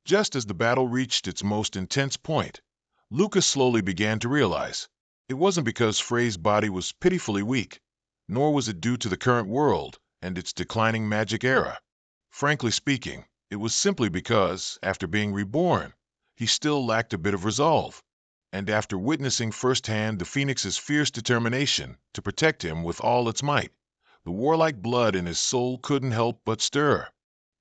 Speaker 1: Just as the battle reached its most intense point, Lucas slowly began to realize it wasn't because Frey's body was pitifully weak, nor was it due to the current world and its declining magic era. Frankly speaking, it was simply because, after being reborn, he still lacked a bit of resolve, and after witnessing firsthand the Phoenix's fierce determination to protect him with all its might, the warlike blood in his soul couldn't help but stir.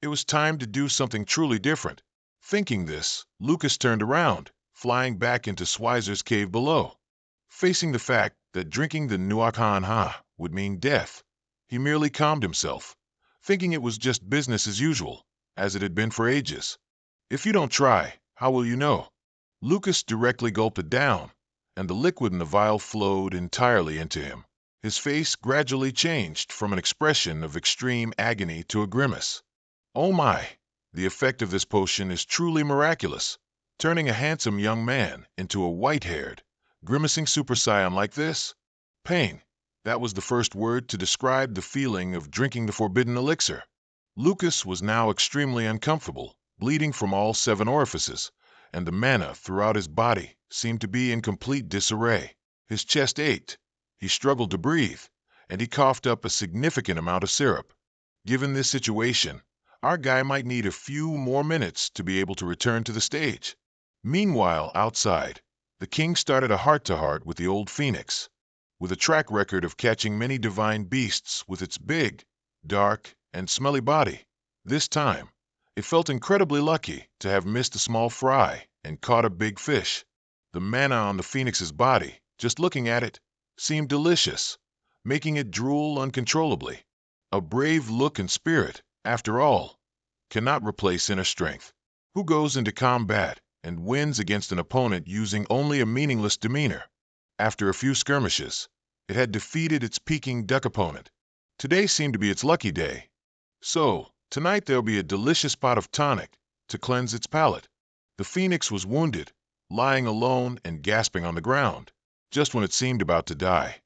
Speaker 1: It was time to do something truly different. Thinking this, Lucas turned around, flying back into Schweizer's cave below. Facing the fact that drinking the Nuakhan-Ha would mean death, he merely calmed himself, thinking it was just business as usual, as it had been for ages. If you don't try, how will you know? Lucas directly gulped it down, and the liquid in the vial flowed entirely into him. His face gradually changed from an expression of extreme agony to a grimace. Oh my! The effect of this potion is truly miraculous, turning a handsome young man into a white-haired, grimacing super saiyan like this? Pain. That was the first word to describe the feeling of drinking the forbidden elixir. Lucas was now extremely uncomfortable, bleeding from all 7 orifices, and the mana throughout his body seemed to be in complete disarray. His chest ached, he struggled to breathe, and he coughed up a significant amount of syrup. Given this situation, our guy might need a few more minutes to be able to return to the stage. Meanwhile, outside, the king started a heart-to-heart with the old phoenix. With a track record of catching many divine beasts with its big, dark, and smelly body, this time, it felt incredibly lucky to have missed a small fry and caught a big fish. The mana on the phoenix's body, just looking at it, seemed delicious, making it drool uncontrollably. A brave look and spirit, after all, cannot replace inner strength. Who goes into combat and wins against an opponent using only a meaningless demeanor? After a few skirmishes, it had defeated its Peking duck opponent. Today seemed to be its lucky day. So, tonight there'll be a delicious pot of tonic to cleanse its palate. The phoenix was wounded, lying alone and gasping on the ground. Just when it seemed about to die,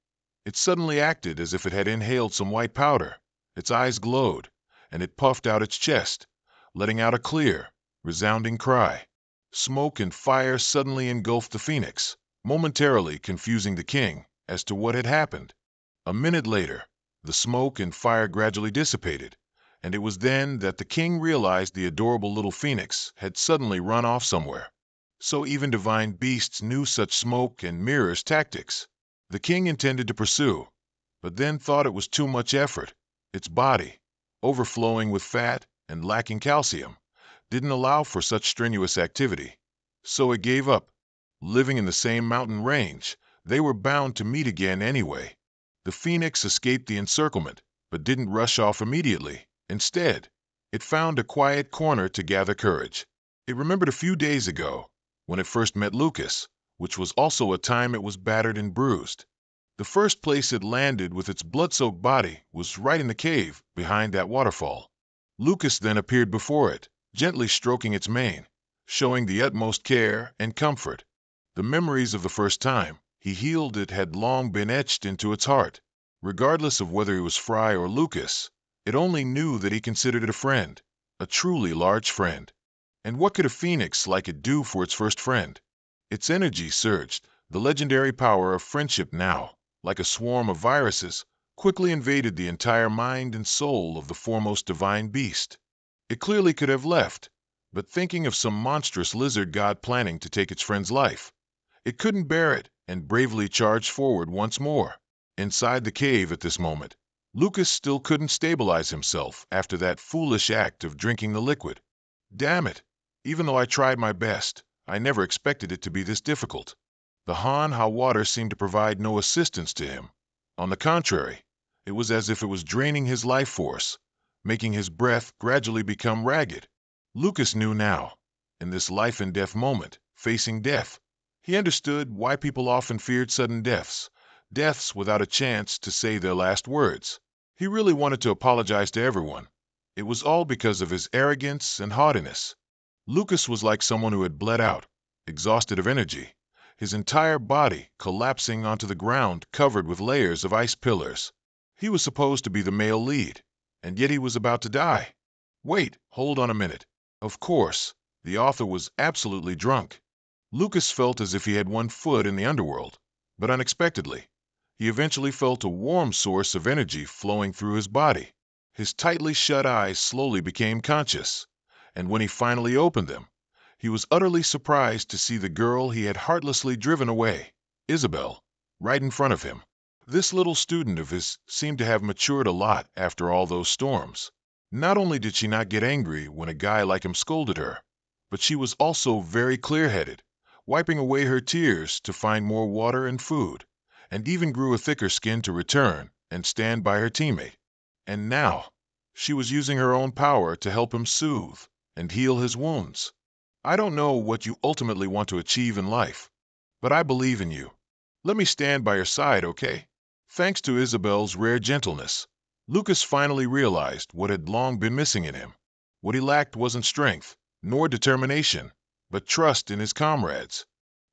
Speaker 1: it suddenly acted as if it had inhaled some white powder. Its eyes glowed, and it puffed out its chest, letting out a clear, resounding cry. Smoke and fire suddenly engulfed the phoenix, momentarily confusing the king as to what had happened. A minute later, the smoke and fire gradually dissipated, and it was then that the king realized the adorable little phoenix had suddenly run off somewhere. So even divine beasts knew such smoke and mirrors tactics. The king intended to pursue, but then thought it was too much effort. Its body, overflowing with fat and lacking calcium, didn't allow for such strenuous activity. So it gave up. Living in the same mountain range, they were bound to meet again anyway. The phoenix escaped the encirclement, but didn't rush off immediately. Instead, it found a quiet corner to gather courage. It remembered a few days ago, when it first met Lucas, which was also a time it was battered and bruised. The first place it landed with its blood-soaked body was right in the cave behind that waterfall. Lucas then appeared before it, gently stroking its mane, showing the utmost care and comfort. The memories of the first time he healed it had long been etched into its heart. Regardless of whether he was Frey or Lucas, it only knew that he considered it a friend, a truly large friend. And what could a phoenix like it do for its first friend? Its energy surged, the legendary power of friendship now, like a swarm of viruses, quickly invaded the entire mind and soul of the foremost divine beast. It clearly could have left, but thinking of some monstrous lizard god planning to take its friend's life, it couldn't bear it and bravely charged forward once more. Inside the cave at this moment, Lucas still couldn't stabilize himself after that foolish act of drinking the liquid. Damn it! Even though I tried my best, I never expected it to be this difficult. The Han-Ha water seemed to provide no assistance to him. On the contrary, it was as if it was draining his life force, making his breath gradually become ragged. Lucas knew now, in this life and death moment, facing death. He understood why people often feared sudden deaths without a chance to say their last words. He really wanted to apologize to everyone. It was all because of his arrogance and haughtiness. Lucas was like someone who had bled out, exhausted of energy, his entire body collapsing onto the ground covered with layers of ice pillars. He was supposed to be the male lead, and yet he was about to die. Wait, hold on a minute. Of course, the author was absolutely drunk. Lucas felt as if he had one foot in the underworld, but unexpectedly, he eventually felt a warm source of energy flowing through his body. His tightly shut eyes slowly became conscious, and when he finally opened them, he was utterly surprised to see the girl he had heartlessly driven away, Isabel, right in front of him. This little student of his seemed to have matured a lot after all those storms. Not only did she not get angry when a guy like him scolded her, but she was also very clear-headed, wiping away her tears to find more water and food, and even grew a thicker skin to return and stand by her teammate. And now, she was using her own power to help him soothe and heal his wounds. I don't know what you ultimately want to achieve in life, but I believe in you. Let me stand by your side, okay? Thanks to Isabel's rare gentleness, Lucas finally realized what had long been missing in him. What he lacked wasn't strength, nor determination, but trust in his comrades.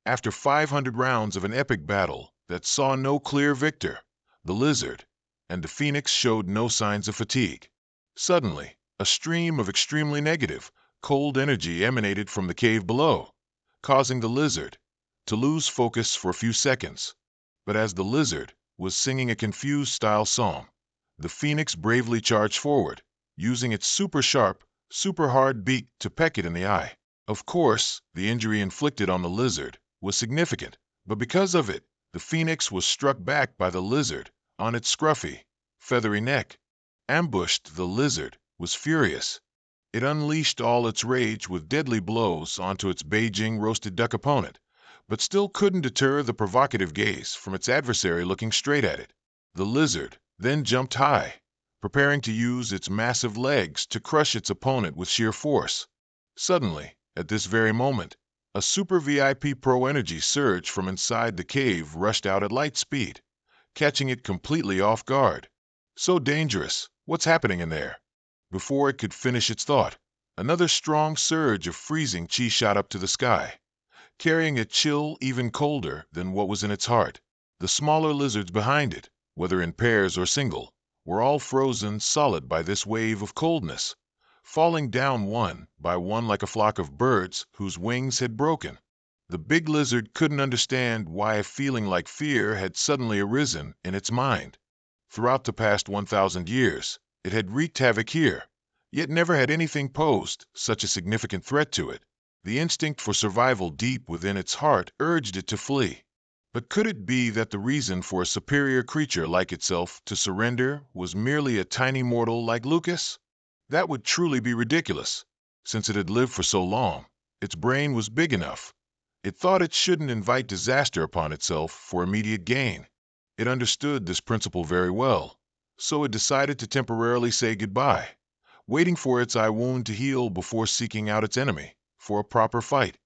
Speaker 1: After 500 rounds of an epic battle that saw no clear victor, the lizard and the phoenix showed no signs of fatigue. Suddenly, a stream of extremely negative, cold energy emanated from the cave below, causing the lizard to lose focus for a few seconds. But as the lizard was singing a confused style song, the phoenix bravely charged forward, using its super sharp, super hard beak to peck it in the eye. Of course, the injury inflicted on the lizard was significant, but because of it, the phoenix was struck back by the lizard on its scruffy, feathery neck. Ambushed, the lizard was furious. It unleashed all its rage with deadly blows onto its Beijing roasted duck opponent, but still couldn't deter the provocative gaze from its adversary looking straight at it. The lizard then jumped high, preparing to use its massive legs to crush its opponent with sheer force. Suddenly, at this very moment, a super VIP Pro energy surge from inside the cave rushed out at light speed, catching it completely off guard. So dangerous, what's happening in there? Before it could finish its thought, another strong surge of freezing chi shot up to the sky, carrying a chill even colder than what was in its heart. The smaller lizards behind it, whether in pairs or single, were all frozen solid by this wave of coldness, falling down one by one like a flock of birds whose wings had broken. The big lizard couldn't understand why a feeling like fear had suddenly arisen in its mind. Throughout the past 1,000 years, it had wreaked havoc here, yet never had anything posed such a significant threat to it. The instinct for survival deep within its heart urged it to flee. But could it be that the reason for a superior creature like itself to surrender was merely a tiny mortal like Lucas? That would truly be ridiculous. Since it had lived for so long, its brain was big enough. It thought it shouldn't invite disaster upon itself for immediate gain. It understood this principle very well, so it decided to temporarily say goodbye, waiting for its eye wound to heal before seeking out its enemy for a proper fight.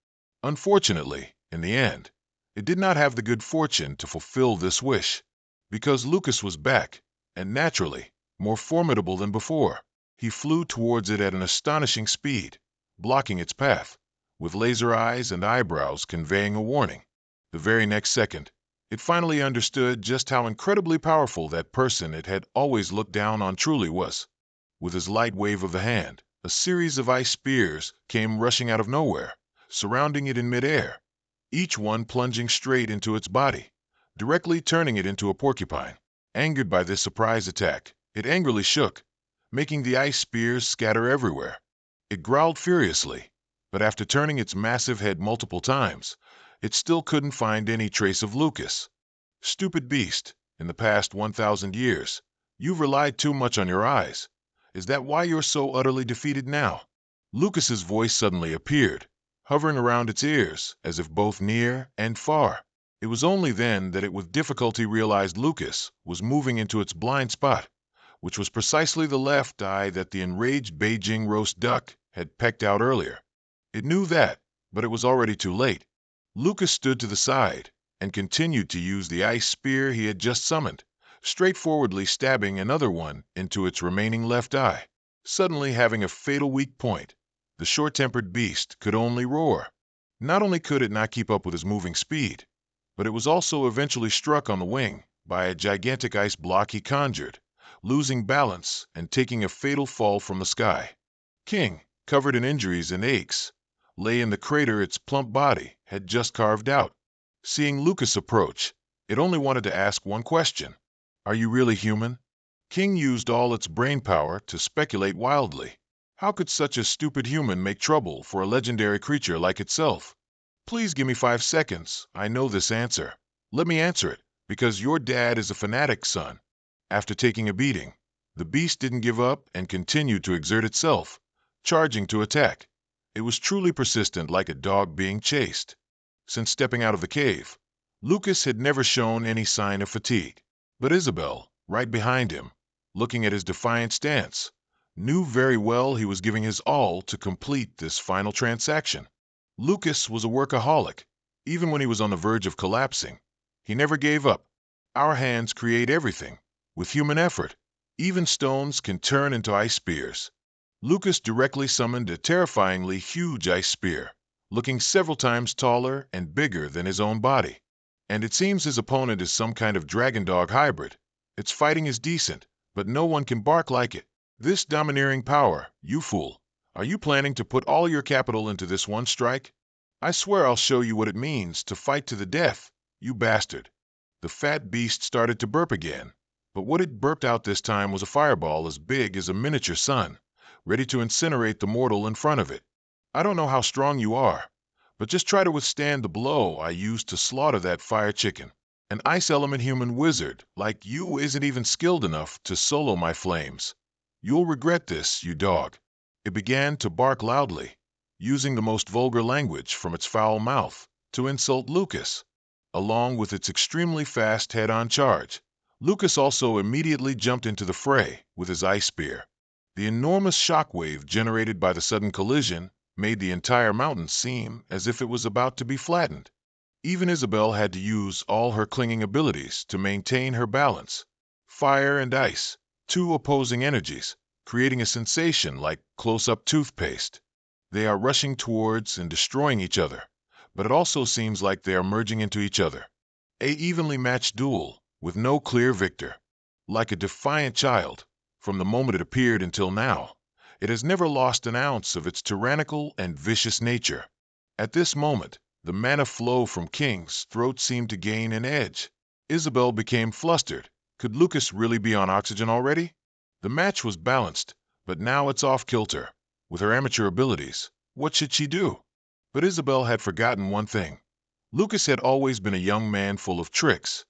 Speaker 1: Unfortunately, in the end, it did not have the good fortune to fulfill this wish, because Lucas was back, and naturally, more formidable than before. He flew towards it at an astonishing speed, blocking its path, with laser eyes and eyebrows conveying a warning. The very next second, it finally understood just how incredibly powerful that person it had always looked down on truly was. With his light wave of the hand, A series of ice spears came rushing out of nowhere, surrounding it in midair, each one plunging straight into its body, directly turning it into a porcupine. Angered by this surprise attack, it angrily shook, making the ice spears scatter everywhere. It growled furiously, but after turning its massive head multiple times, it still couldn't find any trace of Lucas. Stupid beast, in the past 1,000 years, you've relied too much on your eyes. Is that why you're so utterly defeated now? Lucas's voice suddenly appeared, hovering around its ears, as if both near and far. It was only then that it with difficulty realized Lucas was moving into its blind spot, which was precisely the left eye that the enraged Beijing roast duck had pecked out earlier. It knew that, but it was already too late. Lucas stood to the side and continued to use the ice spear he had just summoned, straightforwardly stabbing another one into its remaining left eye. Suddenly having a fatal weak point, the short-tempered beast could only roar. Not only could it not keep up with his moving speed, but it was also eventually struck on the wing by a gigantic ice block he conjured, losing balance and taking a fatal fall from the sky. King, covered in injuries and aches, lay in the crater its plump body had just carved out. Seeing Lucas approach, it only wanted to ask one question. Are you really human? King used all its brain power to speculate wildly. How could such a stupid human make trouble for a legendary creature like itself? Please give me 5 seconds. I know this answer. Let me answer it, because your dad is a fanatic, son. After taking a beating, the beast didn't give up and continued to exert itself, charging to attack. It was truly persistent, like a dog being chased. Since stepping out of the cave, Lucas had never shown any sign of fatigue. But Isabel, right behind him, looking at his defiant stance, knew very well he was giving his all to complete this final transaction. Lucas was a workaholic. Even when he was on the verge of collapsing, he never gave up. Our hands create everything. With human effort, even stones can turn into ice spears. Lucas directly summoned a terrifyingly huge ice spear, looking several times taller and bigger than his own body. And it seems his opponent is some kind of dragon-dog hybrid. Its fighting is decent, but no one can bark like it. This domineering power, you fool. Are you planning to put all your capital into this one strike? I swear I'll show you what it means to fight to the death, you bastard. The fat beast started to burp again, but what it burped out this time was a fireball as big as a miniature sun, ready to incinerate the mortal in front of it. I don't know how strong you are, but just try to withstand the blow I used to slaughter that fire chicken. An ice element human wizard like you isn't even skilled enough to solo my flames. You'll regret this, you dog. It began to bark loudly, using the most vulgar language from its foul mouth to insult Lucas, along with its extremely fast head-on charge. Lucas also immediately jumped into the fray with his ice spear. The enormous shockwave generated by the sudden collision made the entire mountain seem as if it was about to be flattened. Even Isabel had to use all her clinging abilities to maintain her balance. Fire and ice, two opposing energies, creating a sensation like close-up toothpaste. They are rushing towards and destroying each other, but it also seems like they are merging into each other. A evenly matched duel, with no clear victor. Like a defiant child, from the moment it appeared until now, it has never lost an ounce of its tyrannical and vicious nature. At this moment, the mana flow from King's throat seemed to gain an edge. Isabel became flustered. Could Lucas really be on oxygen already? The match was balanced, but now it's off kilter. With her amateur abilities, what should she do? But Isabel had forgotten one thing. Lucas had always been a young man full of tricks.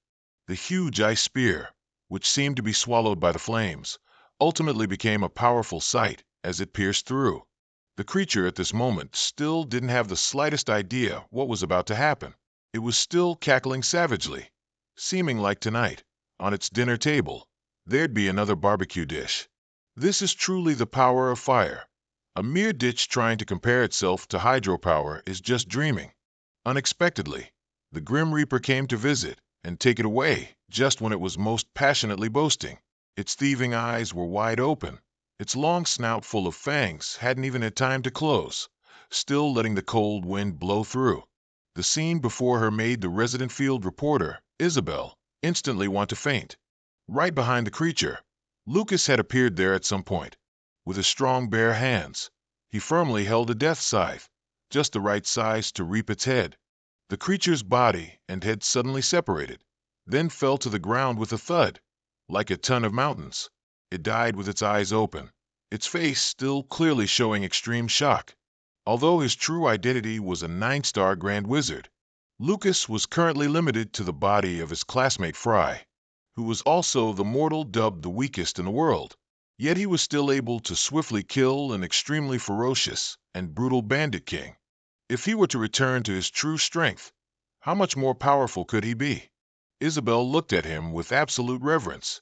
Speaker 1: The huge ice spear, which seemed to be swallowed by the flames, ultimately became a powerful sight as it pierced through. The creature at this moment still didn't have the slightest idea what was about to happen. It was still cackling savagely, seeming like tonight, on its dinner table, there'd be another barbecue dish. This is truly the power of fire. A mere ditch trying to compare itself to hydropower is just dreaming. Unexpectedly, the Grim Reaper came to visit and take it away just when it was most passionately boasting. Its thieving eyes were wide open. Its long snout full of fangs hadn't even had time to close, still letting the cold wind blow through. The scene before her made the resident field reporter, Isabel, instantly want to faint. Right behind the creature, Lucas had appeared there at some point. with his strong bare hands. He firmly held a death scythe, just the right size to reap its head. The creature's body and head suddenly separated, then fell to the ground with a thud, like a ton of mountains. It died with its eyes open, its face still clearly showing extreme shock. Although his true identity was a 9-star Grand Wizard, Lucas was currently limited to the body of his classmate Frey, who was also the mortal dubbed the weakest in the world. Yet he was still able to swiftly kill an extremely ferocious and brutal bandit king. If he were to return to his true strength, how much more powerful could he be? Isabel looked at him with absolute reverence.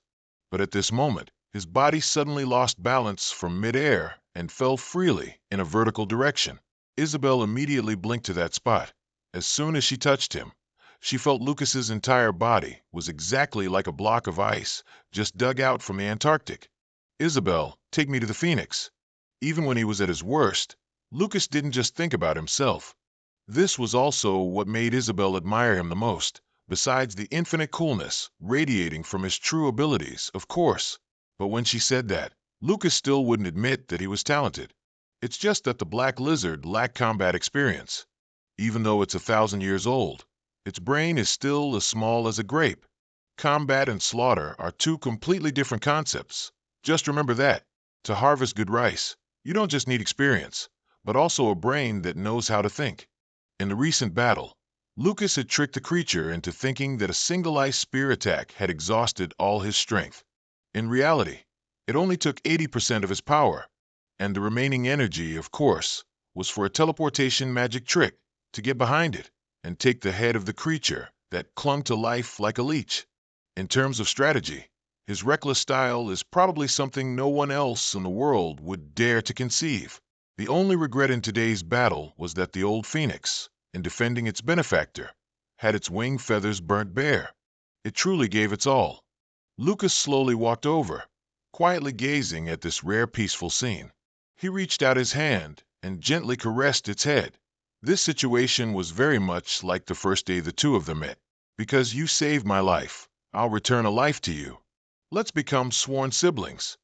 Speaker 1: But at this moment, his body suddenly lost balance from midair and fell freely in a vertical direction. Isabel immediately blinked to that spot. As soon as she touched him, she felt Lucas's entire body was exactly like a block of ice just dug out from the Antarctic. Isabel, take me to the Phoenix. Even when he was at his worst, Lucas didn't just think about himself. This was also what made Isabel admire him the most, besides the infinite coolness radiating from his true abilities, of course. But when she said that, Lucas still wouldn't admit that he was talented. It's just that the Black Lizard lacked combat experience. Even though it's 1,000 years old, its brain is still as small as a grape. Combat and slaughter are two completely different concepts. Just remember that. To harvest good rice, you don't just need experience, but also a brain that knows how to think. In the recent battle, Lucas had tricked the creature into thinking that a single ice spear attack had exhausted all his strength. In reality, it only took 80% of his power, and the remaining energy, of course, was for a teleportation magic trick to get behind it and take the head of the creature that clung to life like a leech. In terms of strategy, his reckless style is probably something no one else in the world would dare to conceive. The only regret in today's battle was that the old Phoenix, in defending its benefactor, had its wing feathers burnt bare. It truly gave its all. Lucas slowly walked over, quietly gazing at this rare peaceful scene. He reached out his hand and gently caressed its head. This situation was very much like the first day the two of them met. Because you saved my life, I'll return a life to you. Let's become sworn siblings.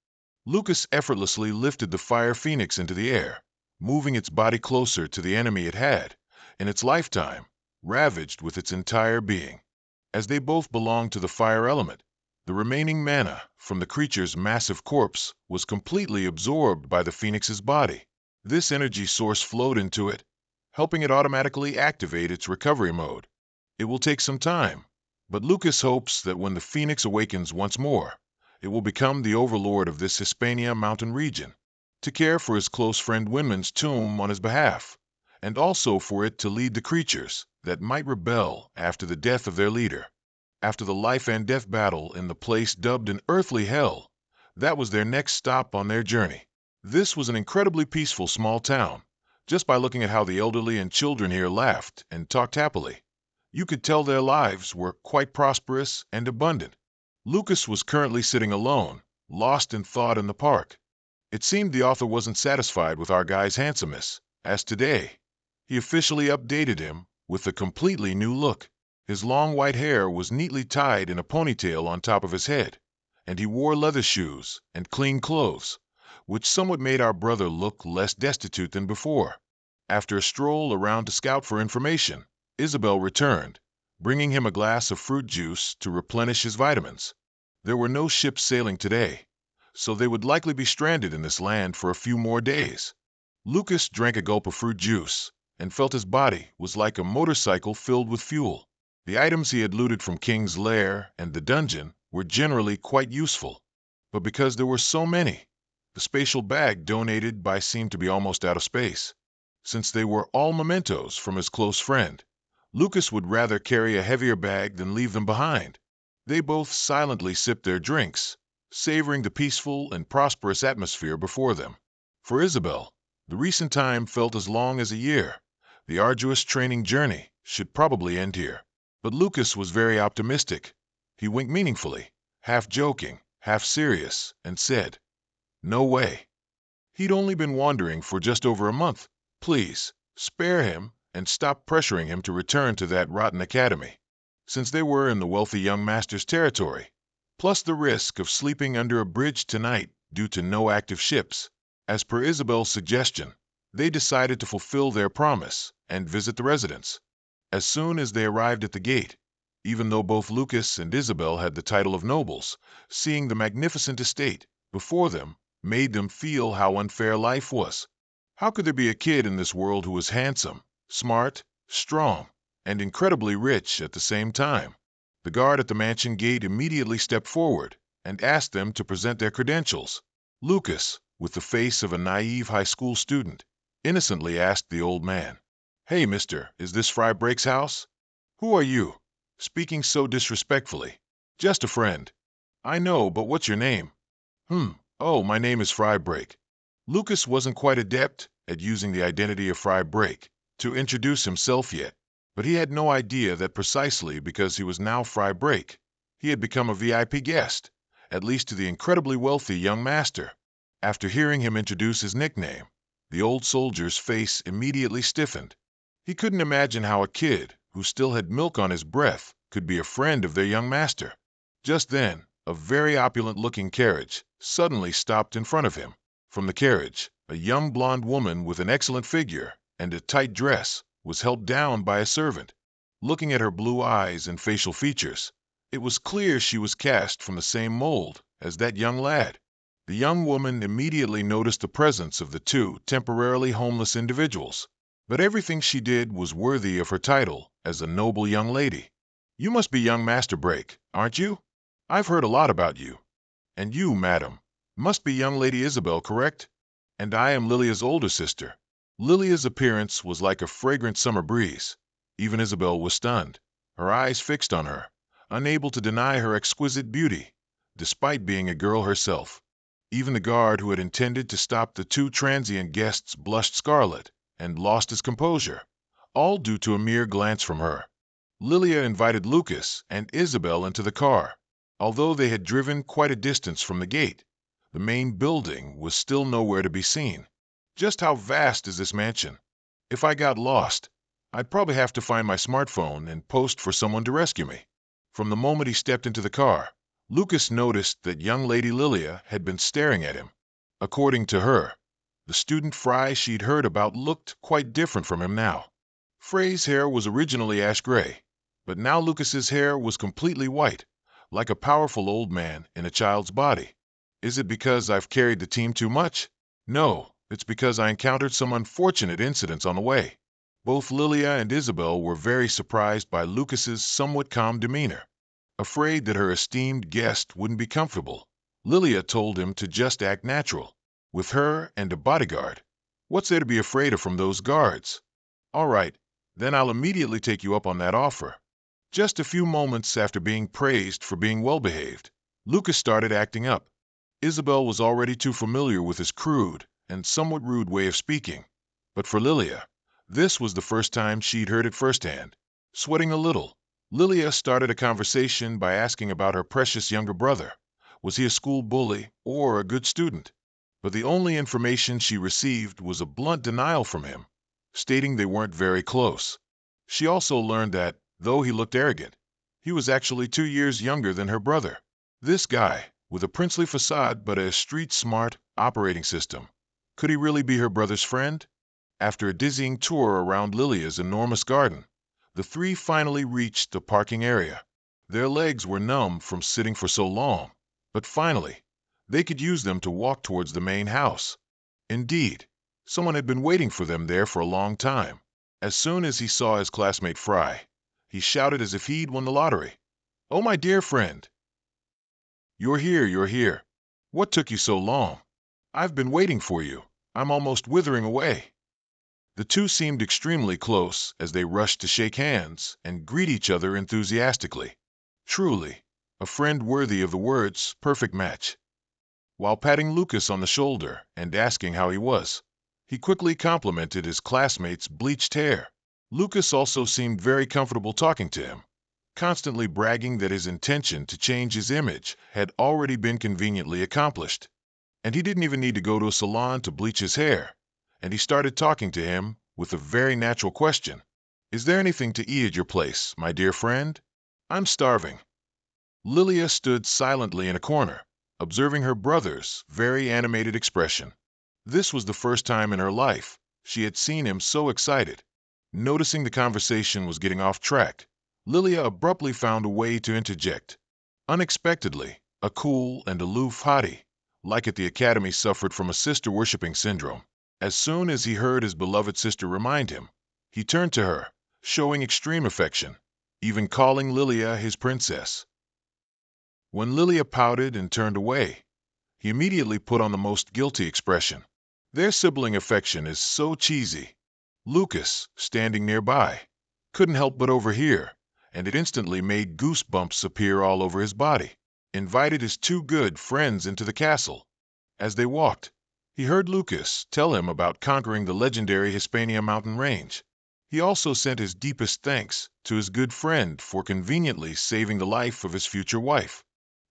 Speaker 1: Lucas effortlessly lifted the fire phoenix into the air, moving its body closer to the enemy it had, in its lifetime, ravaged with its entire being. As they both belonged to the fire element, the remaining mana from the creature's massive corpse was completely absorbed by the phoenix's body. This energy source flowed into it, helping it automatically activate its recovery mode. It will take some time, but Lucas hopes that when the phoenix awakens once more, it will become the overlord of this Hispania mountain region, to care for his close friend Winman's tomb on his behalf, and also for it to lead the creatures that might rebel after the death of their leader. After the life and death battle in the place dubbed an earthly hell, that was their next stop on their journey. This was an incredibly peaceful small town. Just by looking at how the elderly and children here laughed and talked happily, you could tell their lives were quite prosperous and abundant. Lucas was currently sitting alone, lost in thought in the park. It seemed the author wasn't satisfied with our guy's handsomeness, as today, he officially updated him with a completely new look. His long white hair was neatly tied in a ponytail on top of his head, and he wore leather shoes and clean clothes, which somewhat made our brother look less destitute than before. After a stroll around to scout for information, Isabel returned, bringing him a glass of fruit juice to replenish his vitamins. There were no ships sailing today, so they would likely be stranded in this land for a few more days. Lucas drank a gulp of fruit juice and felt his body was like a motorcycle filled with fuel. The items he had looted from King's Lair and the dungeon were generally quite useful, but because there were so many, the spatial bag donated by seemed to be almost out of space. Since they were all mementos from his close friend, Lucas would rather carry a heavier bag than leave them behind. They both silently sipped their drinks, savoring the peaceful and prosperous atmosphere before them. For Isabel, the recent time felt as long as a year. The arduous training journey should probably end here. But Lucas was very optimistic. He winked meaningfully, half joking, half serious, and said, "No way." He'd only been wandering for just over a month. Please, spare him and stop pressuring him to return to that rotten academy. Since they were in the wealthy young master's territory, plus the risk of sleeping under a bridge tonight due to no active ships, As per Isabel's suggestion, they decided to fulfill their promise and visit the residence. As soon as they arrived at the gate, even though both Lucas and Isabel had the title of nobles, seeing the magnificent estate before them made them feel how unfair life was. How could there be a kid in this world who was handsome, smart, strong, and incredibly rich at the same time? The guard at the mansion gate immediately stepped forward and asked them to present their credentials. Lucas, with the face of a naive high school student, innocently asked the old man, "Hey, mister, is this Fry Break's house?" "Who are you? Speaking so disrespectfully." "Just a friend." "I know, but what's your name?" "Oh, my name is Fry Break." Lucas wasn't quite adept at using the identity of Fry Break to introduce himself yet, but he had no idea that precisely because he was now Fry Break, he had become a VIP guest, at least to the incredibly wealthy young master. After hearing him introduce his nickname, the old soldier's face immediately stiffened. He couldn't imagine how a kid who still had milk on his breath could be a friend of their young master. Just then, a very opulent-looking carriage suddenly stopped in front of him. From the carriage, a young blonde woman with an excellent figure and a tight dress was helped down by a servant. Looking at her blue eyes and facial features, it was clear she was cast from the same mold as that young lad. The young woman immediately noticed the presence of the two temporarily homeless individuals, but everything she did was worthy of her title as a noble young lady. "You must be young Master Break, aren't you? I've heard a lot about you. And you, madam, must be young Lady Isabel, correct? And I am Lilia's older sister." Lilia's appearance was like a fragrant summer breeze. Even Isabel was stunned, her eyes fixed on her, unable to deny her exquisite beauty, despite being a girl herself. Even the guard who had intended to stop the two transient guests blushed scarlet and lost his composure, all due to a mere glance from her. Lilia invited Lucas and Isabel into the car. Although they had driven quite a distance from the gate, the main building was still nowhere to be seen. "Just how vast is this mansion? If I got lost, I'd probably have to find my smartphone and post for someone to rescue me." From the moment he stepped into the car, Lucas noticed that young Lady Lilia had been staring at him. According to her, the student Frey she'd heard about looked quite different from him now. Frey's hair was originally ash gray, but now Lucas's hair was completely white, like a powerful old man in a child's body. "Is it because I've carried the team too much?" "No, it's because I encountered some unfortunate incidents on the way." Both Lilia and Isabel were very surprised by Lucas's somewhat calm demeanor. Afraid that her esteemed guest wouldn't be comfortable, Lilia told him to just act natural. With her and a bodyguard, what's there to be afraid of from those guards? "All right, then I'll immediately take you up on that offer." Just a few moments after being praised for being well-behaved, Lucas started acting up. Isabel was already too familiar with his crude and somewhat rude way of speaking, but for Lilia, this was the first time she'd heard it firsthand. Sweating a little, Lilia started a conversation by asking about her precious younger brother. Was he a school bully or a good student? But the only information she received was a blunt denial from him, stating they weren't very close. She also learned that, though he looked arrogant, he was actually 2 years younger than her brother. This guy, with a princely facade but a street-smart operating system, could he really be her brother's friend? After a dizzying tour around Lilia's enormous garden, the three finally reached the parking area. Their legs were numb from sitting for so long, but finally, they could use them to walk towards the main house. Indeed, someone had been waiting for them there for a long time. As soon as he saw his classmate Frey, he shouted as if he'd won the lottery. "Oh, my dear friend! You're here, you're here. What took you so long? I've been waiting for you. I'm almost withering away." The two seemed extremely close as they rushed to shake hands and greet each other enthusiastically. Truly, a friend worthy of the words perfect match. While patting Lucas on the shoulder and asking how he was, he quickly complimented his classmate's bleached hair. Lucas also seemed very comfortable talking to him, constantly bragging that his intention to change his image had already been conveniently accomplished. And he didn't even need to go to a salon to bleach his hair. And he started talking to him with a very natural question. "Is there anything to eat at your place, my dear friend? I'm starving." Lilia stood silently in a corner, observing her brother's very animated expression. This was the first time in her life she had seen him so excited. Noticing the conversation was getting off track, Lilia abruptly found a way to interject. Unexpectedly, a cool and aloof hottie, like at the academy, suffered from a sister-worshipping syndrome. As soon as he heard his beloved sister remind him, he turned to her, showing extreme affection, even calling Lilia his princess. When Lilia pouted and turned away, he immediately put on the most guilty expression. Their sibling affection is so cheesy. Lucas, standing nearby, couldn't help but overhear, and it instantly made goosebumps appear all over his body. Invited his two good friends into the castle. As they walked, he heard Lucas tell him about conquering the legendary Hispania mountain range. He also sent his deepest thanks to his good friend for conveniently saving the life of his future wife.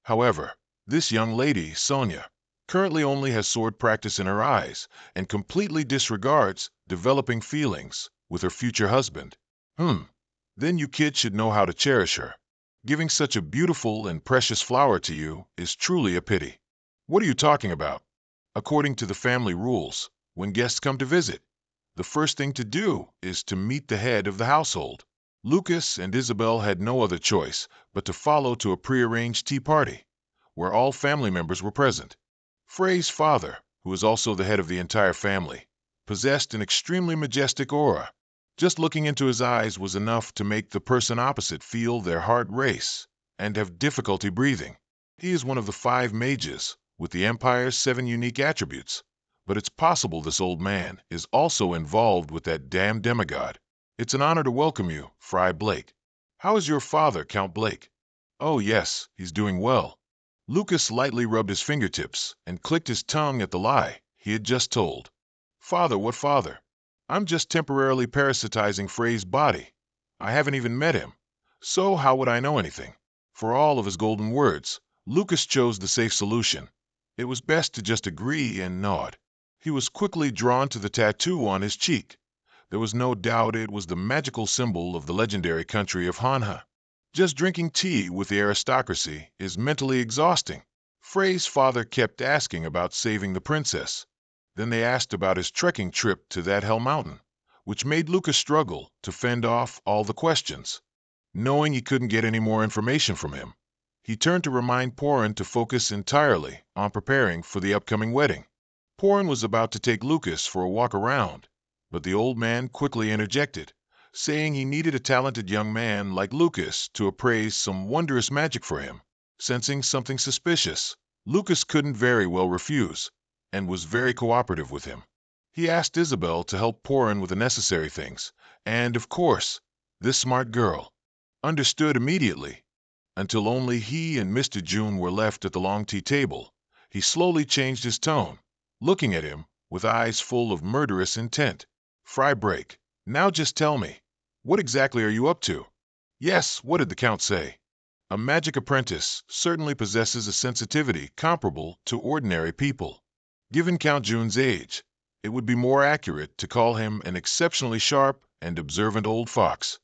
Speaker 1: However, this young lady, Sonia, currently only has sword practice in her eyes and completely disregards developing feelings with her future husband. Then you kids should know how to cherish her. Giving such a beautiful and precious flower to you is truly a pity. What are you talking about? According to the family rules, when guests come to visit, the first thing to do is to meet the head of the household. Lucas and Isabel had no other choice but to follow to a prearranged tea party, where all family members were present. Frey's father, who was also the head of the entire family, possessed an extremely majestic aura. Just looking into his eyes was enough to make the person opposite feel their heart race and have difficulty breathing. He is one of the 5 mages with the Empire's 7 unique attributes, but it's possible this old man is also involved with that damn demigod. It's an honor to welcome you, Frey Blake. How is your father, Count Blake? Oh yes, he's doing well. Lucas lightly rubbed his fingertips and clicked his tongue at the lie he had just told. Father, what father? I'm just temporarily parasitizing Frey's body. I haven't even met him. So how would I know anything? For all of his golden words, Lucas chose the safe solution. It was best to just agree and nod. He was quickly drawn to the tattoo on his cheek. There was no doubt it was the magical symbol of the legendary country of Manhua. Just drinking tea with the aristocracy is mentally exhausting. Frey's father kept asking about saving the princess. Then they asked about his trekking trip to that hell mountain, which made Lucas struggle to fend off all the questions. Knowing he couldn't get any more information from him, he turned to remind Porin to focus entirely on preparing for the upcoming wedding. Porin was about to take Lucas for a walk around, but the old man quickly interjected, saying he needed a talented young man like Lucas to appraise some wondrous magic for him. Sensing something suspicious, Lucas couldn't very well refuse, and was very cooperative with him. He asked Isabel to help Porin with the necessary things, and, of course, this smart girl understood immediately. Until only he and Mr. June were left at the long tea table, he slowly changed his tone, looking at him with eyes full of murderous intent. Frey Blake, now just tell me, what exactly are you up to? Yes, what did the Count say? A magic apprentice certainly possesses a sensitivity comparable to ordinary people. Given Count June's age, it would be more accurate to call him an exceptionally sharp and observant old fox.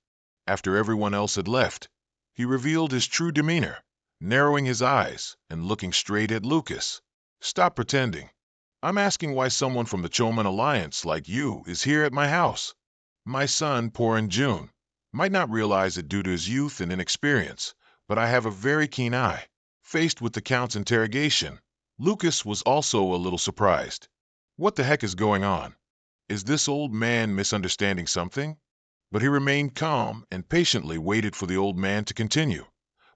Speaker 1: After everyone else had left, he revealed his true demeanor, narrowing his eyes and looking straight at Lucas. Stop pretending. I'm asking why someone from the Choman Alliance like you is here at my house. My son, Porin June, might not realize it due to his youth and inexperience, but I have a very keen eye. Faced with the Count's interrogation, Lucas was also a little surprised. What the heck is going on? Is this old man misunderstanding something? But he remained calm and patiently waited for the old man to continue.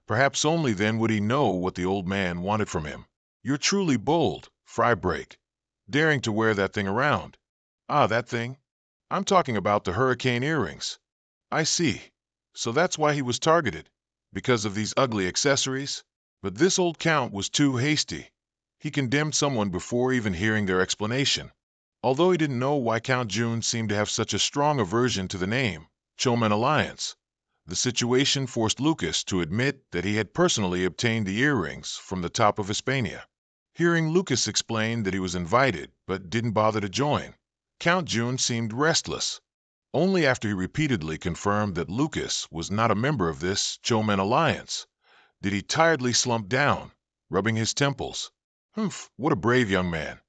Speaker 1: Perhaps only then would he know what the old man wanted from him. You're truly bold, Frey Blake, daring to wear that thing around. Ah, that thing? I'm talking about the hurricane earrings. I see. So that's why he was targeted, because of these ugly accessories? But this old Count was too hasty. He condemned someone before even hearing their explanation. Although he didn't know why Count June seemed to have such a strong aversion to the name, Choman Alliance, the situation forced Lucas to admit that he had personally obtained the earrings from the top of Hispania. Hearing Lucas explain that he was invited but didn't bother to join, Count June seemed restless. Only after he repeatedly confirmed that Lucas was not a member of this Choman Alliance did he tiredly slump down, rubbing his temples. Humph, what a brave young man.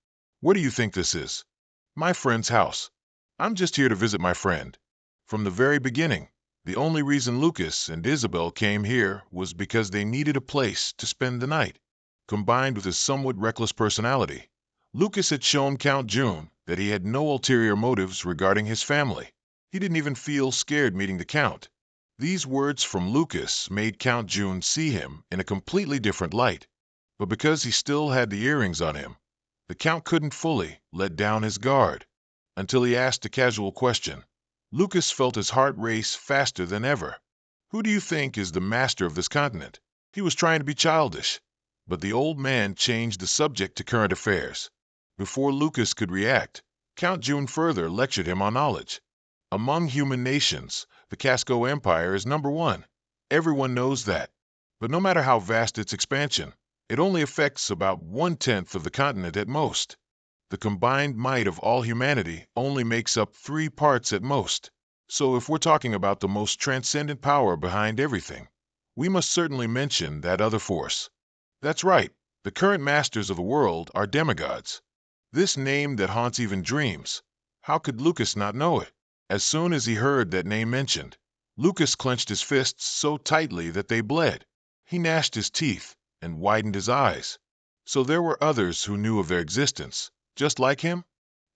Speaker 1: What do you think this is? My friend's house. I'm just here to visit my friend. From the very beginning, the only reason Lucas and Isabel came here was because they needed a place to spend the night. Combined with his somewhat reckless personality, Lucas had shown Count June that he had no ulterior motives regarding his family. He didn't even feel scared meeting the Count. These words from Lucas made Count June see him in a completely different light. But because he still had the earrings on him, the Count couldn't fully let down his guard. Until he asked a casual question, Lucas felt his heart race faster than ever. Who do you think is the master of this continent? He was trying to be childish, but the old man changed the subject to current affairs. Before Lucas could react, Count June further lectured him on knowledge. Among human nations, the Casco Empire is number one. Everyone knows that. But no matter how vast its expansion, it only affects about 1/10 of the continent at most. The combined might of all humanity only makes up 3 parts at most. So if we're talking about the most transcendent power behind everything, we must certainly mention that other force. That's right, the current masters of the world are demigods. This name that haunts even dreams. How could Lucas not know it? As soon as he heard that name mentioned, Lucas clenched his fists so tightly that they bled. He gnashed his teeth and widened his eyes. So there were others who knew of their existence, just like him?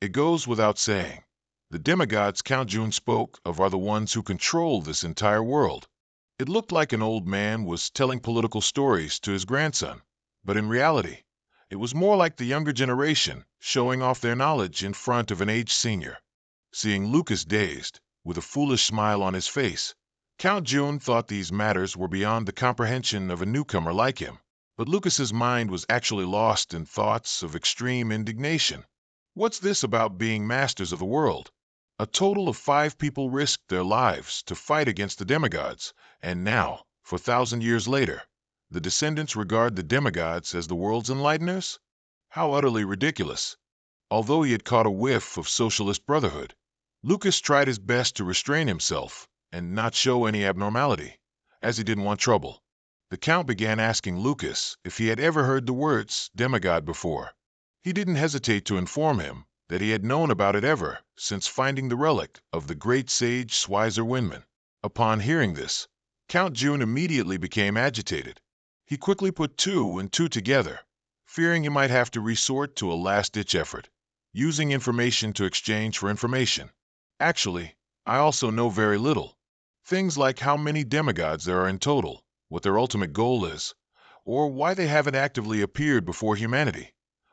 Speaker 1: It goes without saying. The demigods Count June spoke of are the ones who control this entire world. It looked like an old man was telling political stories to his grandson, but in reality, it was more like the younger generation showing off their knowledge in front of an aged senior. Seeing Lucas dazed, with a foolish smile on his face, Count June thought these matters were beyond the comprehension of a newcomer like him. But Lucas's mind was actually lost in thoughts of extreme indignation. What's this about being masters of the world? A total of 5 people risked their lives to fight against the demigods, and now, 4,000 years later, the descendants regard the demigods as the world's enlighteners? How utterly ridiculous. Although he had caught a whiff of socialist brotherhood, Lucas tried his best to restrain himself and not show any abnormality, as he didn't want trouble. The Count began asking Lucas if he had ever heard the words demigod before. He didn't hesitate to inform him that he had known about it ever since finding the relic of the great sage Schweizer Windman. Upon hearing this, Count June immediately became agitated. He quickly put 2 and 2 together, fearing he might have to resort to a last-ditch effort, using information to exchange for information. Actually, I also know very little. Things like how many demigods there are in total, what their ultimate goal is, or why they haven't actively appeared before humanity.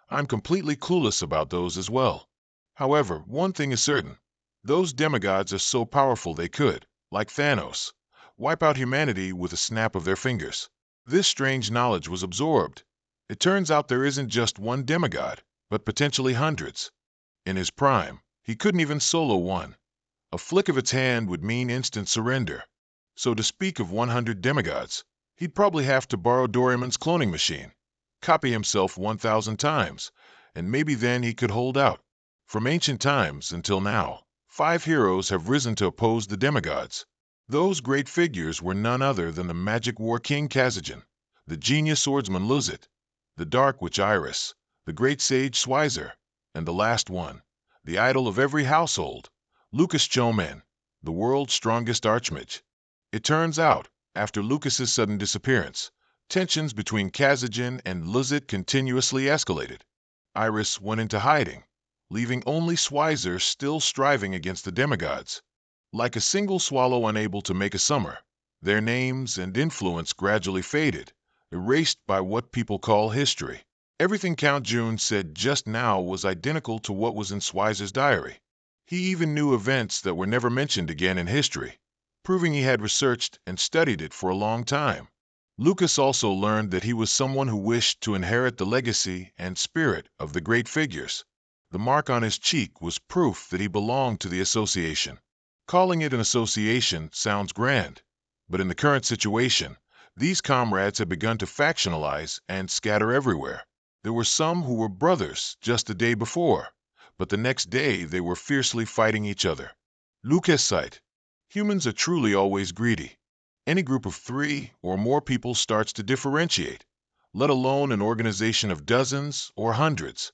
Speaker 1: I'm completely clueless about those as well. However, one thing is certain. Those demigods are so powerful they could, like Thanos, wipe out humanity with a snap of their fingers. This strange knowledge was absorbed. It turns out there isn't just one demigod, but potentially hundreds. In his prime, he couldn't even solo one. A flick of its hand would mean instant surrender. So to speak of 100 demigods, he'd probably have to borrow Doraemon's cloning machine, copy himself 1,000 times, and maybe then he could hold out. From ancient times until now, 5 heroes have risen to oppose the demigods. Those great figures were none other than the magic war king Kazajan, the genius swordsman Luzit, the dark witch Iris, the great sage Schweizer, and the last one, the idol of every household, Lucas Chomen, the world's strongest archmage. It turns out, after Lucas's sudden disappearance, tensions between Kazajan and Luzit continuously escalated. Iris went into hiding, leaving only Schweizer still striving against the demigods. Like a single swallow unable to make a summer, their names and influence gradually faded, erased by what people call history. Everything Count June said just now was identical to what was in Schweizer's diary. He even knew events that were never mentioned again in history, proving he had researched and studied it for a long time. Lucas also learned that he was someone who wished to inherit the legacy and spirit of the great figures. The mark on his cheek was proof that he belonged to the association. Calling it an association sounds grand, but in the current situation, these comrades had begun to factionalize and scatter everywhere. There were some who were brothers just the day before, but the next day they were fiercely fighting each other. Lucas sight. Humans are truly always greedy. Any group of 3 or more people starts to differentiate, let alone an organization of dozens or hundreds.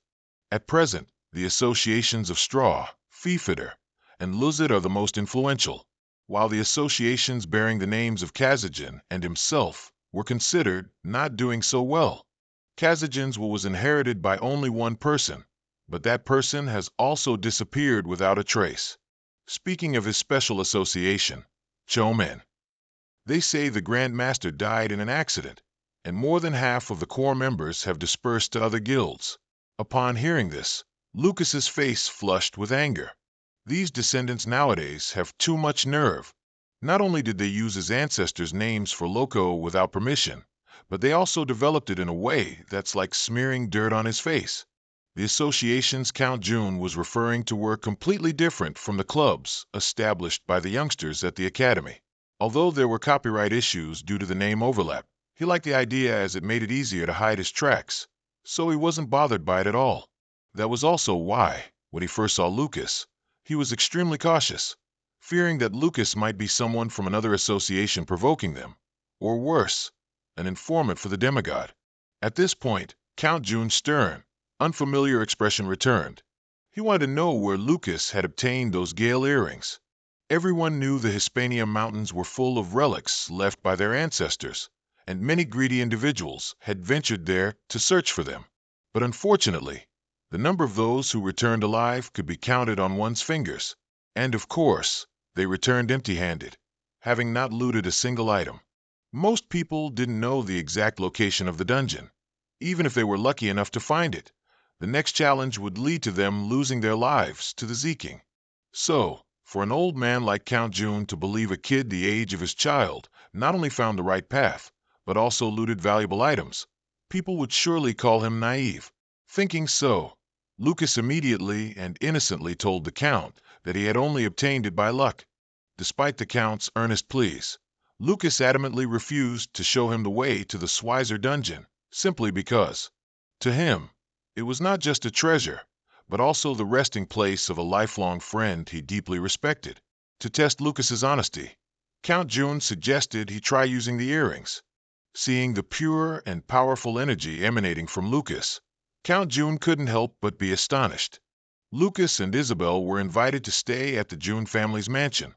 Speaker 1: At present, the associations of Straw, Feefitter, and Luzit are the most influential, while the associations bearing the names of Kazajan and himself were considered not doing so well. Kazajan's was inherited by only one person, but that person has also disappeared without a trace. Speaking of his special association, Chomen, they say the Grand Master died in an accident, and more than half of the core members have dispersed to other guilds. Upon hearing this, Lucas's face flushed with anger. These descendants nowadays have too much nerve. Not only did they use his ancestors' names for Loco without permission, but they also developed it in a way that's like smearing dirt on his face. The associations Count June was referring to were completely different from the clubs established by the youngsters at the academy. Although there were copyright issues due to the name overlap, he liked the idea as it made it easier to hide his tracks, so he wasn't bothered by it at all. That was also why, when he first saw Lucas, he was extremely cautious, fearing that Lucas might be someone from another association provoking them, or worse, an informant for the demigod. At this point, Count June's stern, unfamiliar expression returned. He wanted to know where Lucas had obtained those Gale earrings. Everyone knew the Hispania Mountains were full of relics left by their ancestors, and many greedy individuals had ventured there to search for them. But unfortunately, the number of those who returned alive could be counted on one's fingers, and of course, they returned empty-handed, having not looted a single item. Most people didn't know the exact location of the dungeon, even if they were lucky enough to find it. The next challenge would lead to them losing their lives to the Zeeking. So, for an old man like Count June to believe a kid the age of his child not only found the right path, but also looted valuable items, people would surely call him naive. Thinking so, Lucas immediately and innocently told the Count that he had only obtained it by luck. Despite the Count's earnest pleas, Lucas adamantly refused to show him the way to the Schweizer dungeon, simply because, to him, it was not just a treasure, but also the resting place of a lifelong friend he deeply respected. To test Lucas's honesty, Count June suggested he try using the earrings. Seeing the pure and powerful energy emanating from Lucas, Count June couldn't help but be astonished. Lucas and Isabel were invited to stay at the June family's mansion.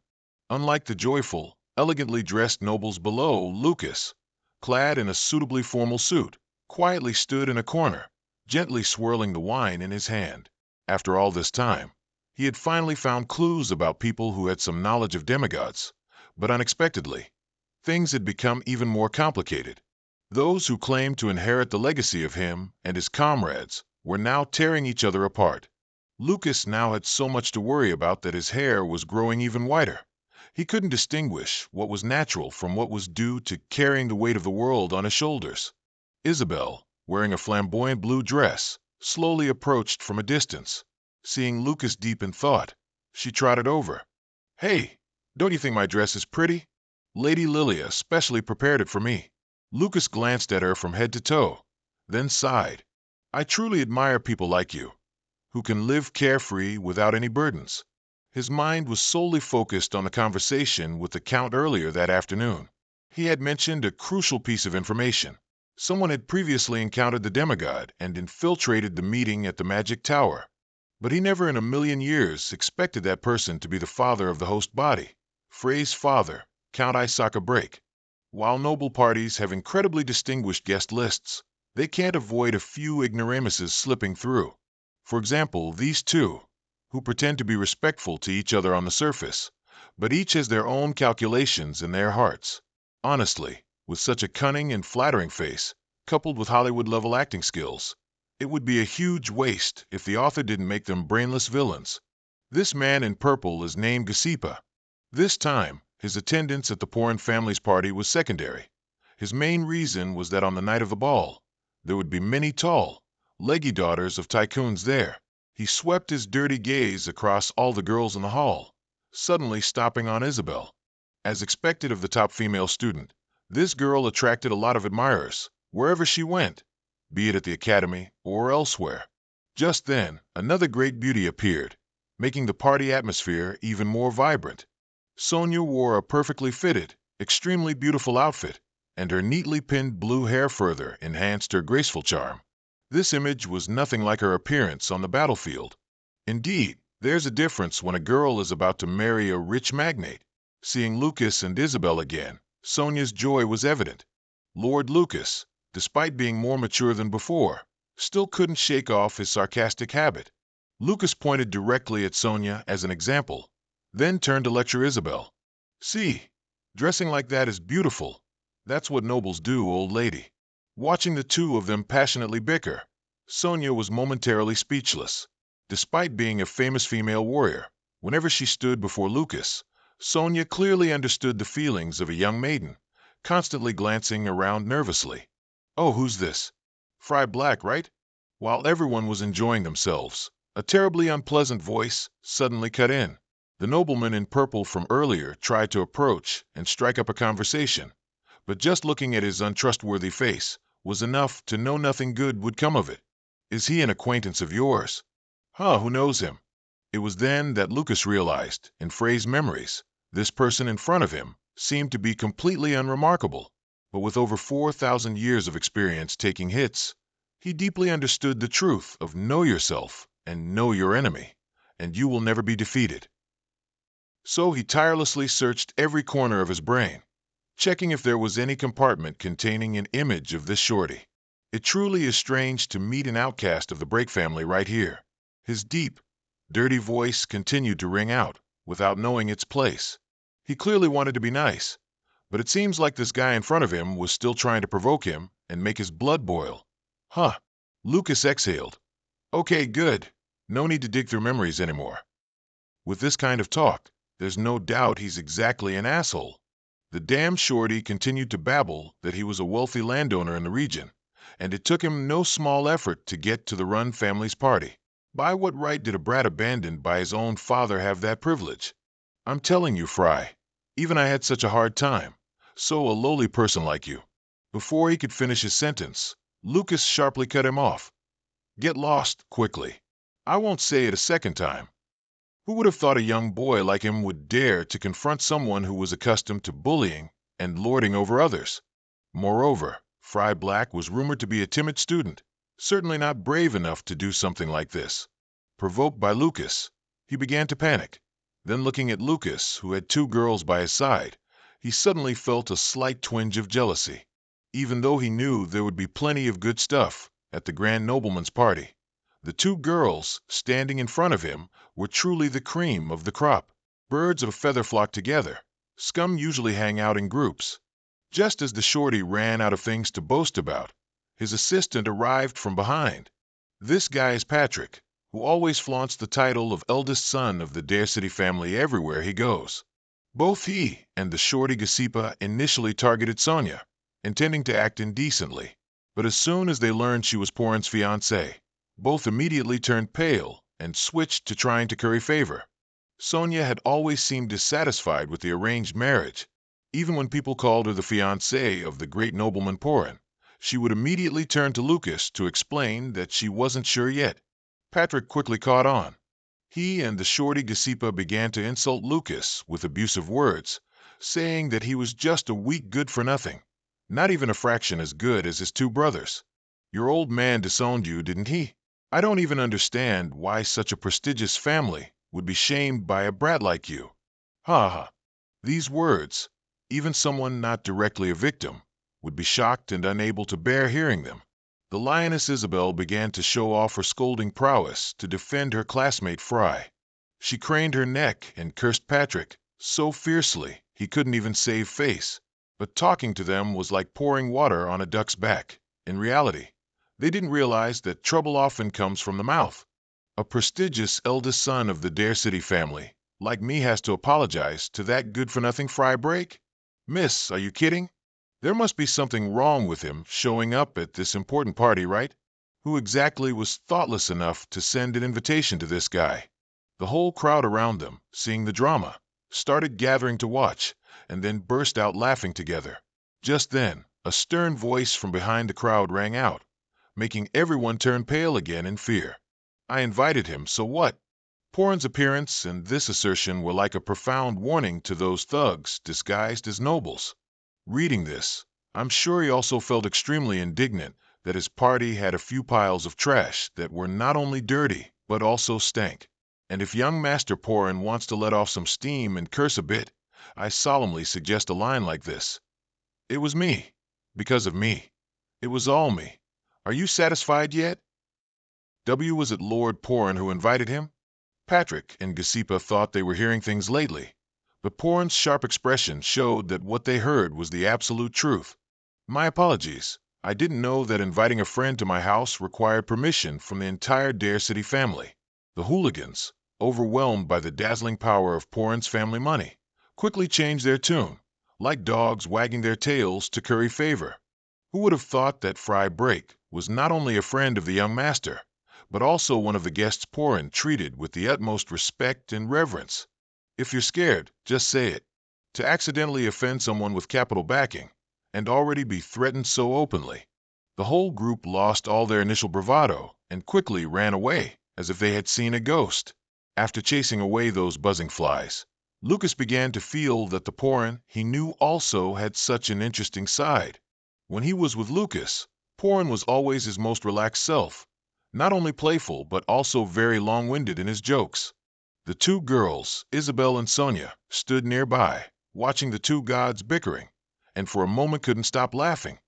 Speaker 1: Unlike the joyful, elegantly dressed nobles below, Lucas, clad in a suitably formal suit, quietly stood in a corner, gently swirling the wine in his hand. After all this time, he had finally found clues about people who had some knowledge of demigods, but unexpectedly, things had become even more complicated. Those who claimed to inherit the legacy of him and his comrades were now tearing each other apart. Lucas now had so much to worry about that his hair was growing even whiter. He couldn't distinguish what was natural from what was due to carrying the weight of the world on his shoulders. Isabel, wearing a flamboyant blue dress, slowly approached from a distance. Seeing Lucas deep in thought, she trotted over. "Hey, don't you think my dress is pretty? Lady Lilia specially prepared it for me." Lucas glanced at her from head to toe, then sighed. "I truly admire people like you, who can live carefree without any burdens." His mind was solely focused on the conversation with the Count earlier that afternoon. He had mentioned a crucial piece of information. Someone had previously encountered the demigod and infiltrated the meeting at the Magic Tower. But he never in a million years expected that person to be the father of the host body, Frey's father, Count Isaka Break. While noble parties have incredibly distinguished guest lists, they can't avoid a few ignoramuses slipping through. For example, these two, who pretend to be respectful to each other on the surface, but each has their own calculations in their hearts. Honestly, with such a cunning and flattering face, coupled with Hollywood-level acting skills, it would be a huge waste if the author didn't make them brainless villains. This man in purple is named Gasipa. This time, his attendance at the Porin family's party was secondary. His main reason was that on the night of the ball, there would be many tall, leggy daughters of tycoons there. He swept his dirty gaze across all the girls in the hall, suddenly stopping on Isabel. As expected of the top female student, this girl attracted a lot of admirers, wherever she went, be it at the academy or elsewhere. Just then, another great beauty appeared, making the party atmosphere even more vibrant. Sonia wore a perfectly fitted, extremely beautiful outfit, and her neatly pinned blue hair further enhanced her graceful charm. This image was nothing like her appearance on the battlefield. Indeed, there's a difference when a girl is about to marry a rich magnate. Seeing Lucas and Isabel again, Sonia's joy was evident. Lord Lucas, despite being more mature than before, still couldn't shake off his sarcastic habit. Lucas pointed directly at Sonia as an example, then turned to lecture Isabel. See, dressing like that is beautiful. That's what nobles do, old lady. Watching the two of them passionately bicker, Sonia was momentarily speechless. Despite being a famous female warrior, whenever she stood before Lucas, Sonia clearly understood the feelings of a young maiden, constantly glancing around nervously. Oh, who's this? Frey Black, right? While everyone was enjoying themselves, a terribly unpleasant voice suddenly cut in. The nobleman in purple from earlier tried to approach and strike up a conversation, but just looking at his untrustworthy face was enough to know nothing good would come of it. Is he an acquaintance of yours? Huh, who knows him? It was then that Lucas realized, in Frey's memories, this person in front of him seemed to be completely unremarkable, but with over 4,000 years of experience taking hits, he deeply understood the truth of know yourself and know your enemy, and you will never be defeated. So he tirelessly searched every corner of his brain, checking if there was any compartment containing an image of this shorty. It truly is strange to meet an outcast of the Break family right here. His deep, dirty voice continued to ring out, without knowing its place. He clearly wanted to be nice, but it seems like this guy in front of him was still trying to provoke him and make his blood boil. Huh. Lucas exhaled. Okay, good. No need to dig through memories anymore. With this kind of talk, there's no doubt he's exactly an asshole. The damn shorty continued to babble that he was a wealthy landowner in the region, and it took him no small effort to get to the Run family's party. By what right did a brat abandoned by his own father have that privilege? I'm telling you, Frey, even I had such a hard time. So a lowly person like you. Before he could finish his sentence, Lucas sharply cut him off. Get lost, quickly. I won't say it a second time. Who would have thought a young boy like him would dare to confront someone who was accustomed to bullying and lording over others? Moreover, Frey Black was rumored to be a timid student, certainly not brave enough to do something like this. Provoked by Lucas, he began to panic. Then looking at Lucas, who had two girls by his side, he suddenly felt a slight twinge of jealousy. Even though he knew there would be plenty of good stuff at the Grand Nobleman's party, the two girls standing in front of him were truly the cream of the crop. Birds of a feather flock together. Scum usually hang out in groups. Just as the shorty ran out of things to boast about, his assistant arrived from behind. This guy is Patrick, who always flaunts the title of eldest son of the Dare City family everywhere he goes. Both he and the shorty Gasipa initially targeted Sonia, intending to act indecently, but as soon as they learned she was Porin's fiancée, both immediately turned pale and switched to trying to curry favor. Sonia had always seemed dissatisfied with the arranged marriage. Even when people called her the fiancée of the great nobleman Porin, she would immediately turn to Lucas to explain that she wasn't sure yet. Patrick quickly caught on. He and the shorty Gasipa began to insult Lucas with abusive words, saying that he was just a weak good-for-nothing, not even a fraction as good as his two brothers. Your old man disowned you, didn't he? I don't even understand why such a prestigious family would be shamed by a brat like you. Ha ha. These words, even someone not directly a victim, would be shocked and unable to bear hearing them. The lioness Isabel began to show off her scolding prowess to defend her classmate Frey. She craned her neck and cursed Patrick so fiercely he couldn't even save face. But talking to them was like pouring water on a duck's back. In reality, they didn't realize that trouble often comes from the mouth. A prestigious eldest son of the Dare City family, like me, has to apologize to that good-for-nothing Frey Break? Miss, are you kidding? There must be something wrong with him showing up at this important party, right? Who exactly was thoughtless enough to send an invitation to this guy? The whole crowd around them, seeing the drama, started gathering to watch, and then burst out laughing together. Just then, a stern voice from behind the crowd rang out, making everyone turn pale again in fear. I invited him, so what? Porin's appearance and this assertion were like a profound warning to those thugs disguised as nobles. Reading this, I'm sure he also felt extremely indignant that his party had a few piles of trash that were not only dirty, but also stank. And if young Master Porin wants to let off some steam and curse a bit, I solemnly suggest a line like this. It was me. Because of me. It was all me. Are you satisfied yet? Was it Lord Porin who invited him? Patrick and Gasipa thought they were hearing things lately, but Porin's sharp expression showed that what they heard was the absolute truth. My apologies. I didn't know that inviting a friend to my house required permission from the entire Dare City family. The hooligans, overwhelmed by the dazzling power of Porin's family money, quickly changed their tune, like dogs wagging their tails to curry favor. Who would have thought that Frey Break was not only a friend of the young master, but also one of the guests Porin treated with the utmost respect and reverence? If you're scared, just say it. To accidentally offend someone with capital backing, and already be threatened so openly. The whole group lost all their initial bravado and quickly ran away, as if they had seen a ghost. After chasing away those buzzing flies, Lucas began to feel that the Porin he knew also had such an interesting side. When he was with Lucas, Porin was always his most relaxed self, not only playful but also very long-winded in his jokes. The two girls, Isabel and Sonia, stood nearby, watching the two gods bickering, and for a moment couldn't stop laughing.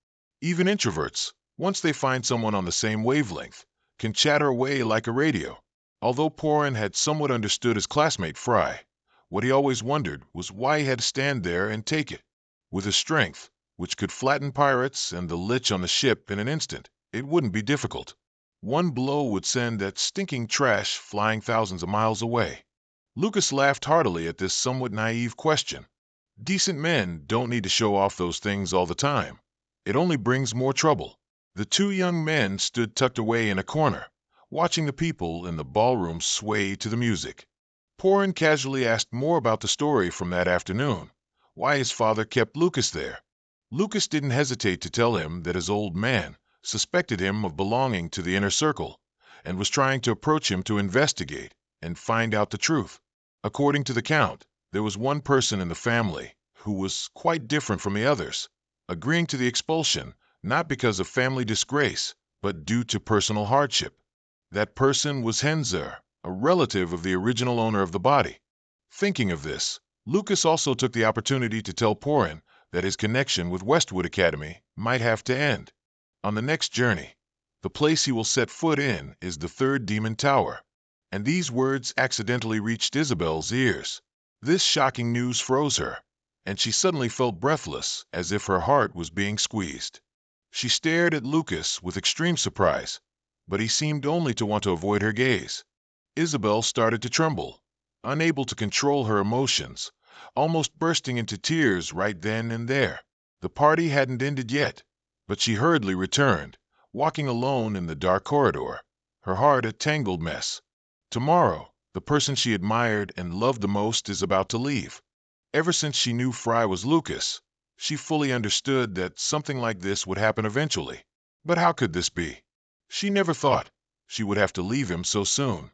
Speaker 1: Even introverts, once they find someone on the same wavelength, can chatter away like a radio. Although Porin had somewhat understood his classmate Frey, what he always wondered was why he had to stand there and take it. With his strength, which could flatten pirates and the lich on the ship in an instant, it wouldn't be difficult. One blow would send that stinking trash flying thousands of miles away. Lucas laughed heartily at this somewhat naive question. Decent men don't need to show off those things all the time. It only brings more trouble. The two young men stood tucked away in a corner, watching the people in the ballroom sway to the music. Porin casually asked more about the story from that afternoon, why his father kept Lucas there. Lucas didn't hesitate to tell him that his old man suspected him of belonging to the inner circle and was trying to approach him to investigate and find out the truth. According to the Count, there was one person in the family who was quite different from the others, agreeing to the expulsion not because of family disgrace, but due to personal hardship. That person was Henzer, a relative of the original owner of the body. Thinking of this, Lucas also took the opportunity to tell Porin that his connection with Westwood Academy might have to end. On the next journey, the place he will set foot in is the third Demon Tower. And these words accidentally reached Isabel's ears. This shocking news froze her, and she suddenly felt breathless, as if her heart was being squeezed. She stared at Lucas with extreme surprise, but he seemed only to want to avoid her gaze. Isabel started to tremble, unable to control her emotions, almost bursting into tears right then and there. The party hadn't ended yet, but she hurriedly returned, walking alone in the dark corridor, her heart a tangled mess. Tomorrow, the person she admired and loved the most is about to leave. Ever since she knew Frey was Lucas, she fully understood that something like this would happen eventually. But how could this be? She never thought she would have to leave him so soon.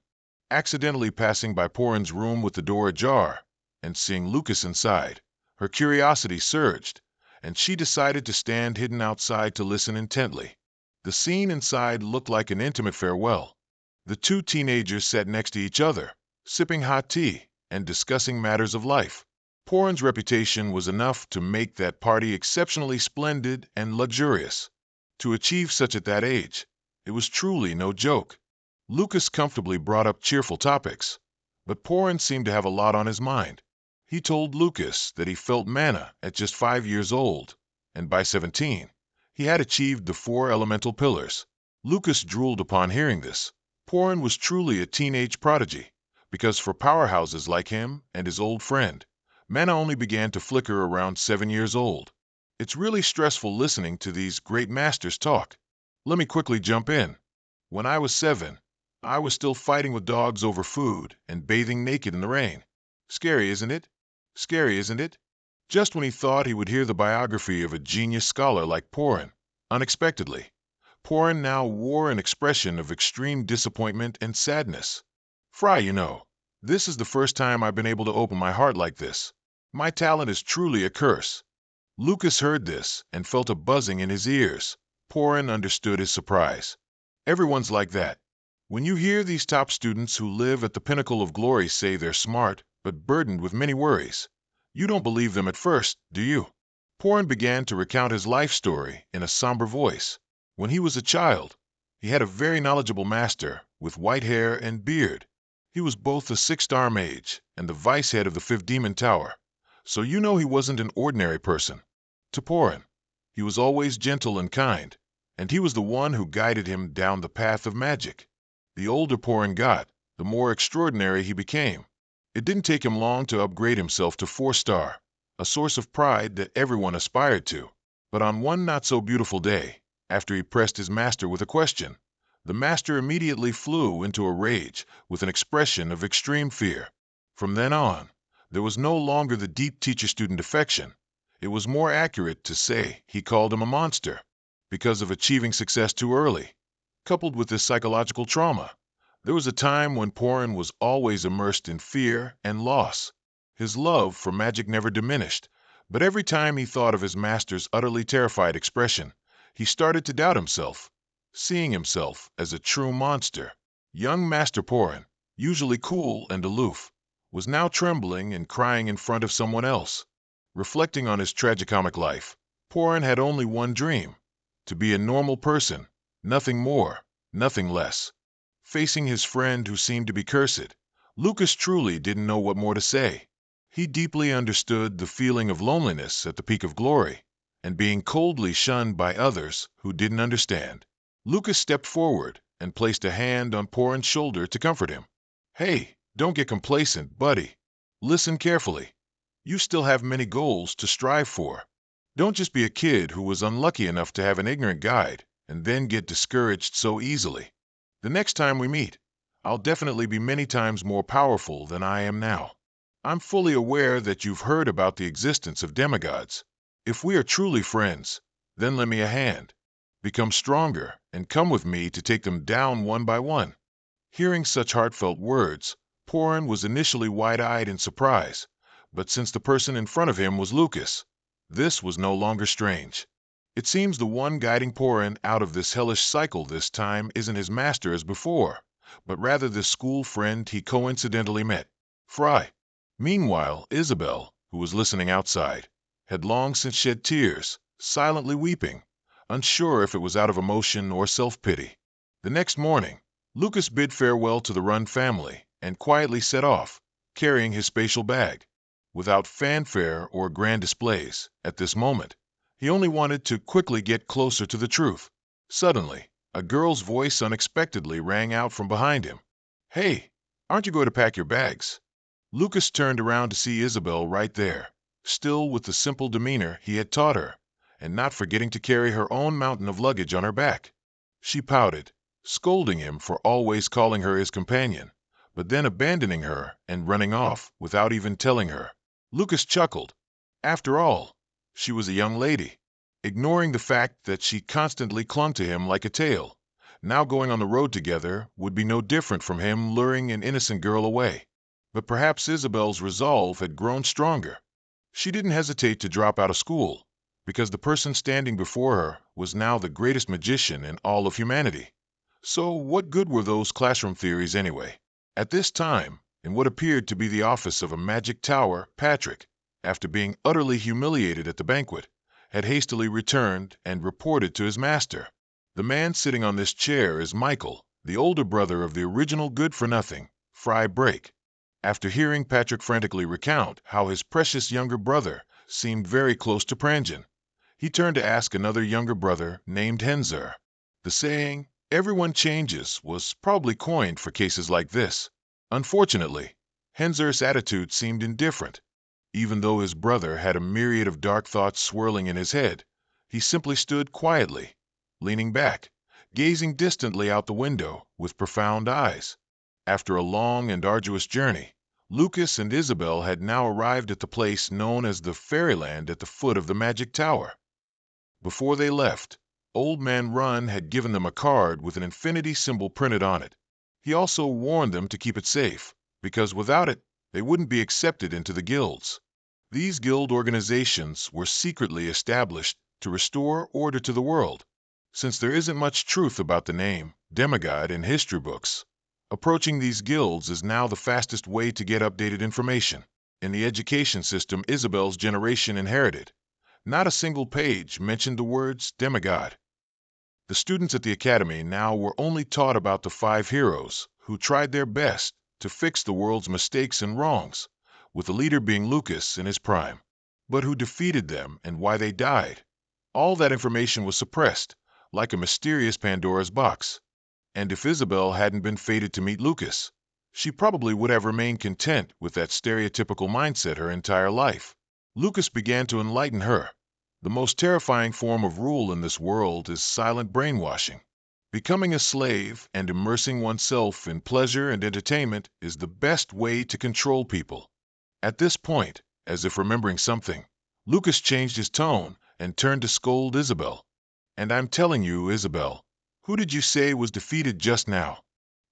Speaker 1: Accidentally passing by Porin's room with the door ajar, and seeing Lucas inside, her curiosity surged, and she decided to stand hidden outside to listen intently. The scene inside looked like an intimate farewell. The two teenagers sat next to each other, sipping hot tea and discussing matters of life. Porin's reputation was enough to make that party exceptionally splendid and luxurious. To achieve such at that age, it was truly no joke. Lucas comfortably brought up cheerful topics, but Porin seemed to have a lot on his mind. He told Lucas that he felt mana at just 5 years old, and by 17, he had achieved the 4 elemental pillars. Lucas drooled upon hearing this. Porin was truly a teenage prodigy, because for powerhouses like him and his old friend, mana only began to flicker around 7 years old. It's really stressful listening to these great masters talk. Let me quickly jump in. When I was 7, I was still fighting with dogs over food and bathing naked in the rain. Scary, isn't it? Scary, isn't it? Just when he thought he would hear the biography of a genius scholar like Porin, unexpectedly, Porin now wore an expression of extreme disappointment and sadness. Frey, you know, this is the first time I've been able to open my heart like this. My talent is truly a curse. Lucas heard this and felt a buzzing in his ears. Porin understood his surprise. Everyone's like that. When you hear these top students who live at the pinnacle of glory say they're smart, but burdened with many worries, you don't believe them at first, do you? Porin began to recount his life story in a somber voice. When he was a child, he had a very knowledgeable master with white hair and beard. He was both the 6-star mage and the vice head of the 5th demon tower, so you know he wasn't an ordinary person. To Porin, he was always gentle and kind, and he was the one who guided him down the path of magic. The older Porin got, the more extraordinary he became. It didn't take him long to upgrade himself to 4-star, a source of pride that everyone aspired to. But on one not-so-beautiful day, after he pressed his master with a question, the master immediately flew into a rage with an expression of extreme fear. From then on, there was no longer the deep teacher-student affection. It was more accurate to say he called him a monster because of achieving success too early. Coupled with this psychological trauma, there was a time when Porin was always immersed in fear and loss. His love for magic never diminished, but every time he thought of his master's utterly terrified expression, he started to doubt himself, seeing himself as a true monster. Young Master Porin, usually cool and aloof, was now trembling and crying in front of someone else. Reflecting on his tragicomic life, Porin had only one dream: to be a normal person, nothing more, nothing less. Facing his friend who seemed to be cursed, Lucas truly didn't know what more to say. He deeply understood the feeling of loneliness at the peak of glory, and being coldly shunned by others who didn't understand. Lucas stepped forward and placed a hand on Porin's shoulder to comfort him. "Hey, don't get complacent, buddy. Listen carefully. You still have many goals to strive for. Don't just be a kid who was unlucky enough to have an ignorant guide and then get discouraged so easily. The next time we meet, I'll definitely be many times more powerful than I am now. I'm fully aware that you've heard about the existence of demigods. If we are truly friends, then lend me a hand. Become stronger and come with me to take them down one by one." Hearing such heartfelt words, Porin was initially wide-eyed in surprise, but since the person in front of him was Lucas, this was no longer strange. It seems the one guiding Porin out of this hellish cycle this time isn't his master as before, but rather this school friend he coincidentally met, Frey. Meanwhile, Isabel, who was listening outside, had long since shed tears, silently weeping, unsure if it was out of emotion or self-pity. The next morning, Lucas bid farewell to the Run family and quietly set off, carrying his spatial bag. Without fanfare or grand displays, at this moment, he only wanted to quickly get closer to the truth. Suddenly, a girl's voice unexpectedly rang out from behind him. "Hey, aren't you going to pack your bags?" Lucas turned around to see Isabel right there, still with the simple demeanor he had taught her, and not forgetting to carry her own mountain of luggage on her back. She pouted, scolding him for always calling her his companion, but then abandoning her and running off without even telling her. Lucas chuckled. After all, she was a young lady, ignoring the fact that she constantly clung to him like a tail. Now going on the road together would be no different from him luring an innocent girl away. But perhaps Isabel's resolve had grown stronger. She didn't hesitate to drop out of school, because the person standing before her was now the greatest magician in all of humanity. So what good were those classroom theories anyway? At this time, in what appeared to be the office of a magic tower, Patrick, after being utterly humiliated at the banquet, had hastily returned and reported to his master. "The man sitting on this chair is Michael, the older brother of the original good-for-nothing, Frey Break." After hearing Patrick frantically recount how his precious younger brother seemed very close to Prangian, he turned to ask another younger brother named Henzar. The saying, "everyone changes," was probably coined for cases like this. Unfortunately, Henzar's attitude seemed indifferent. Even though his brother had a myriad of dark thoughts swirling in his head, he simply stood quietly, leaning back, gazing distantly out the window with profound eyes. After a long and arduous journey, Lucas and Isabel had now arrived at the place known as the Fairyland at the foot of the Magic Tower. Before they left, Old Man Run had given them a card with an infinity symbol printed on it. He also warned them to keep it safe, because without it, they wouldn't be accepted into the guilds. These guild organizations were secretly established to restore order to the world. Since there isn't much truth about the name demigod in history books, approaching these guilds is now the fastest way to get updated information. In the education system Isabel's generation inherited, not a single page mentioned the words demigod. The students at the academy now were only taught about the 5 heroes who tried their best to fix the world's mistakes and wrongs, with the leader being Lucas in his prime. But who defeated them and why they died? All that information was suppressed, like a mysterious Pandora's box. And if Isabel hadn't been fated to meet Lucas, she probably would have remained content with that stereotypical mindset her entire life. Lucas began to enlighten her. The most terrifying form of rule in this world is silent brainwashing. Becoming a slave and immersing oneself in pleasure and entertainment is the best way to control people. At this point, as if remembering something, Lucas changed his tone and turned to scold Isabel. "And I'm telling you, Isabel, who did you say was defeated just now?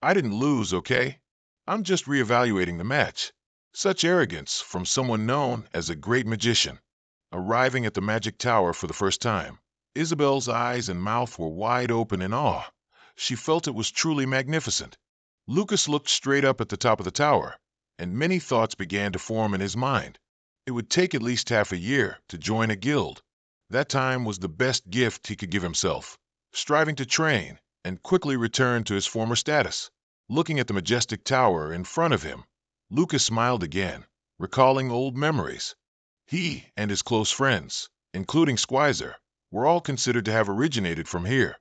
Speaker 1: I didn't lose, okay? I'm just reevaluating the match." Such arrogance from someone known as a great magician. Arriving at the magic tower for the first time, Isabel's eyes and mouth were wide open in awe. She felt it was truly magnificent. Lucas looked straight up at the top of the tower, and many thoughts began to form in his mind. It would take at least half a year to join a guild. That time was the best gift he could give himself, striving to train and quickly return to his former status. Looking at the majestic tower in front of him, Lucas smiled again, recalling old memories. He and his close friends, including Squeezer, were all considered to have originated from here.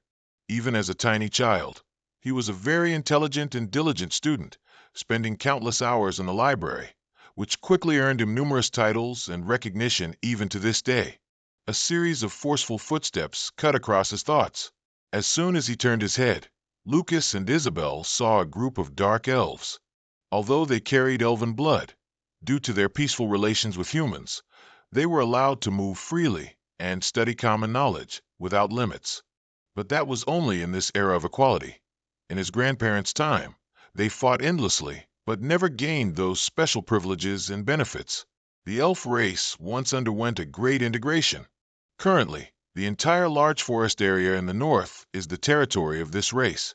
Speaker 1: Even as a tiny child, he was a very intelligent and diligent student, spending countless hours in the library, which quickly earned him numerous titles and recognition even to this day. A series of forceful footsteps cut across his thoughts. As soon as he turned his head, Lucas and Isabel saw a group of dark elves. Although they carried elven blood, due to their peaceful relations with humans, they were allowed to move freely and study common knowledge without limits. But that was only in this era of equality. In his grandparents' time, they fought endlessly, but never gained those special privileges and benefits. The elf race once underwent a great integration. Currently, the entire large forest area in the north is the territory of this race.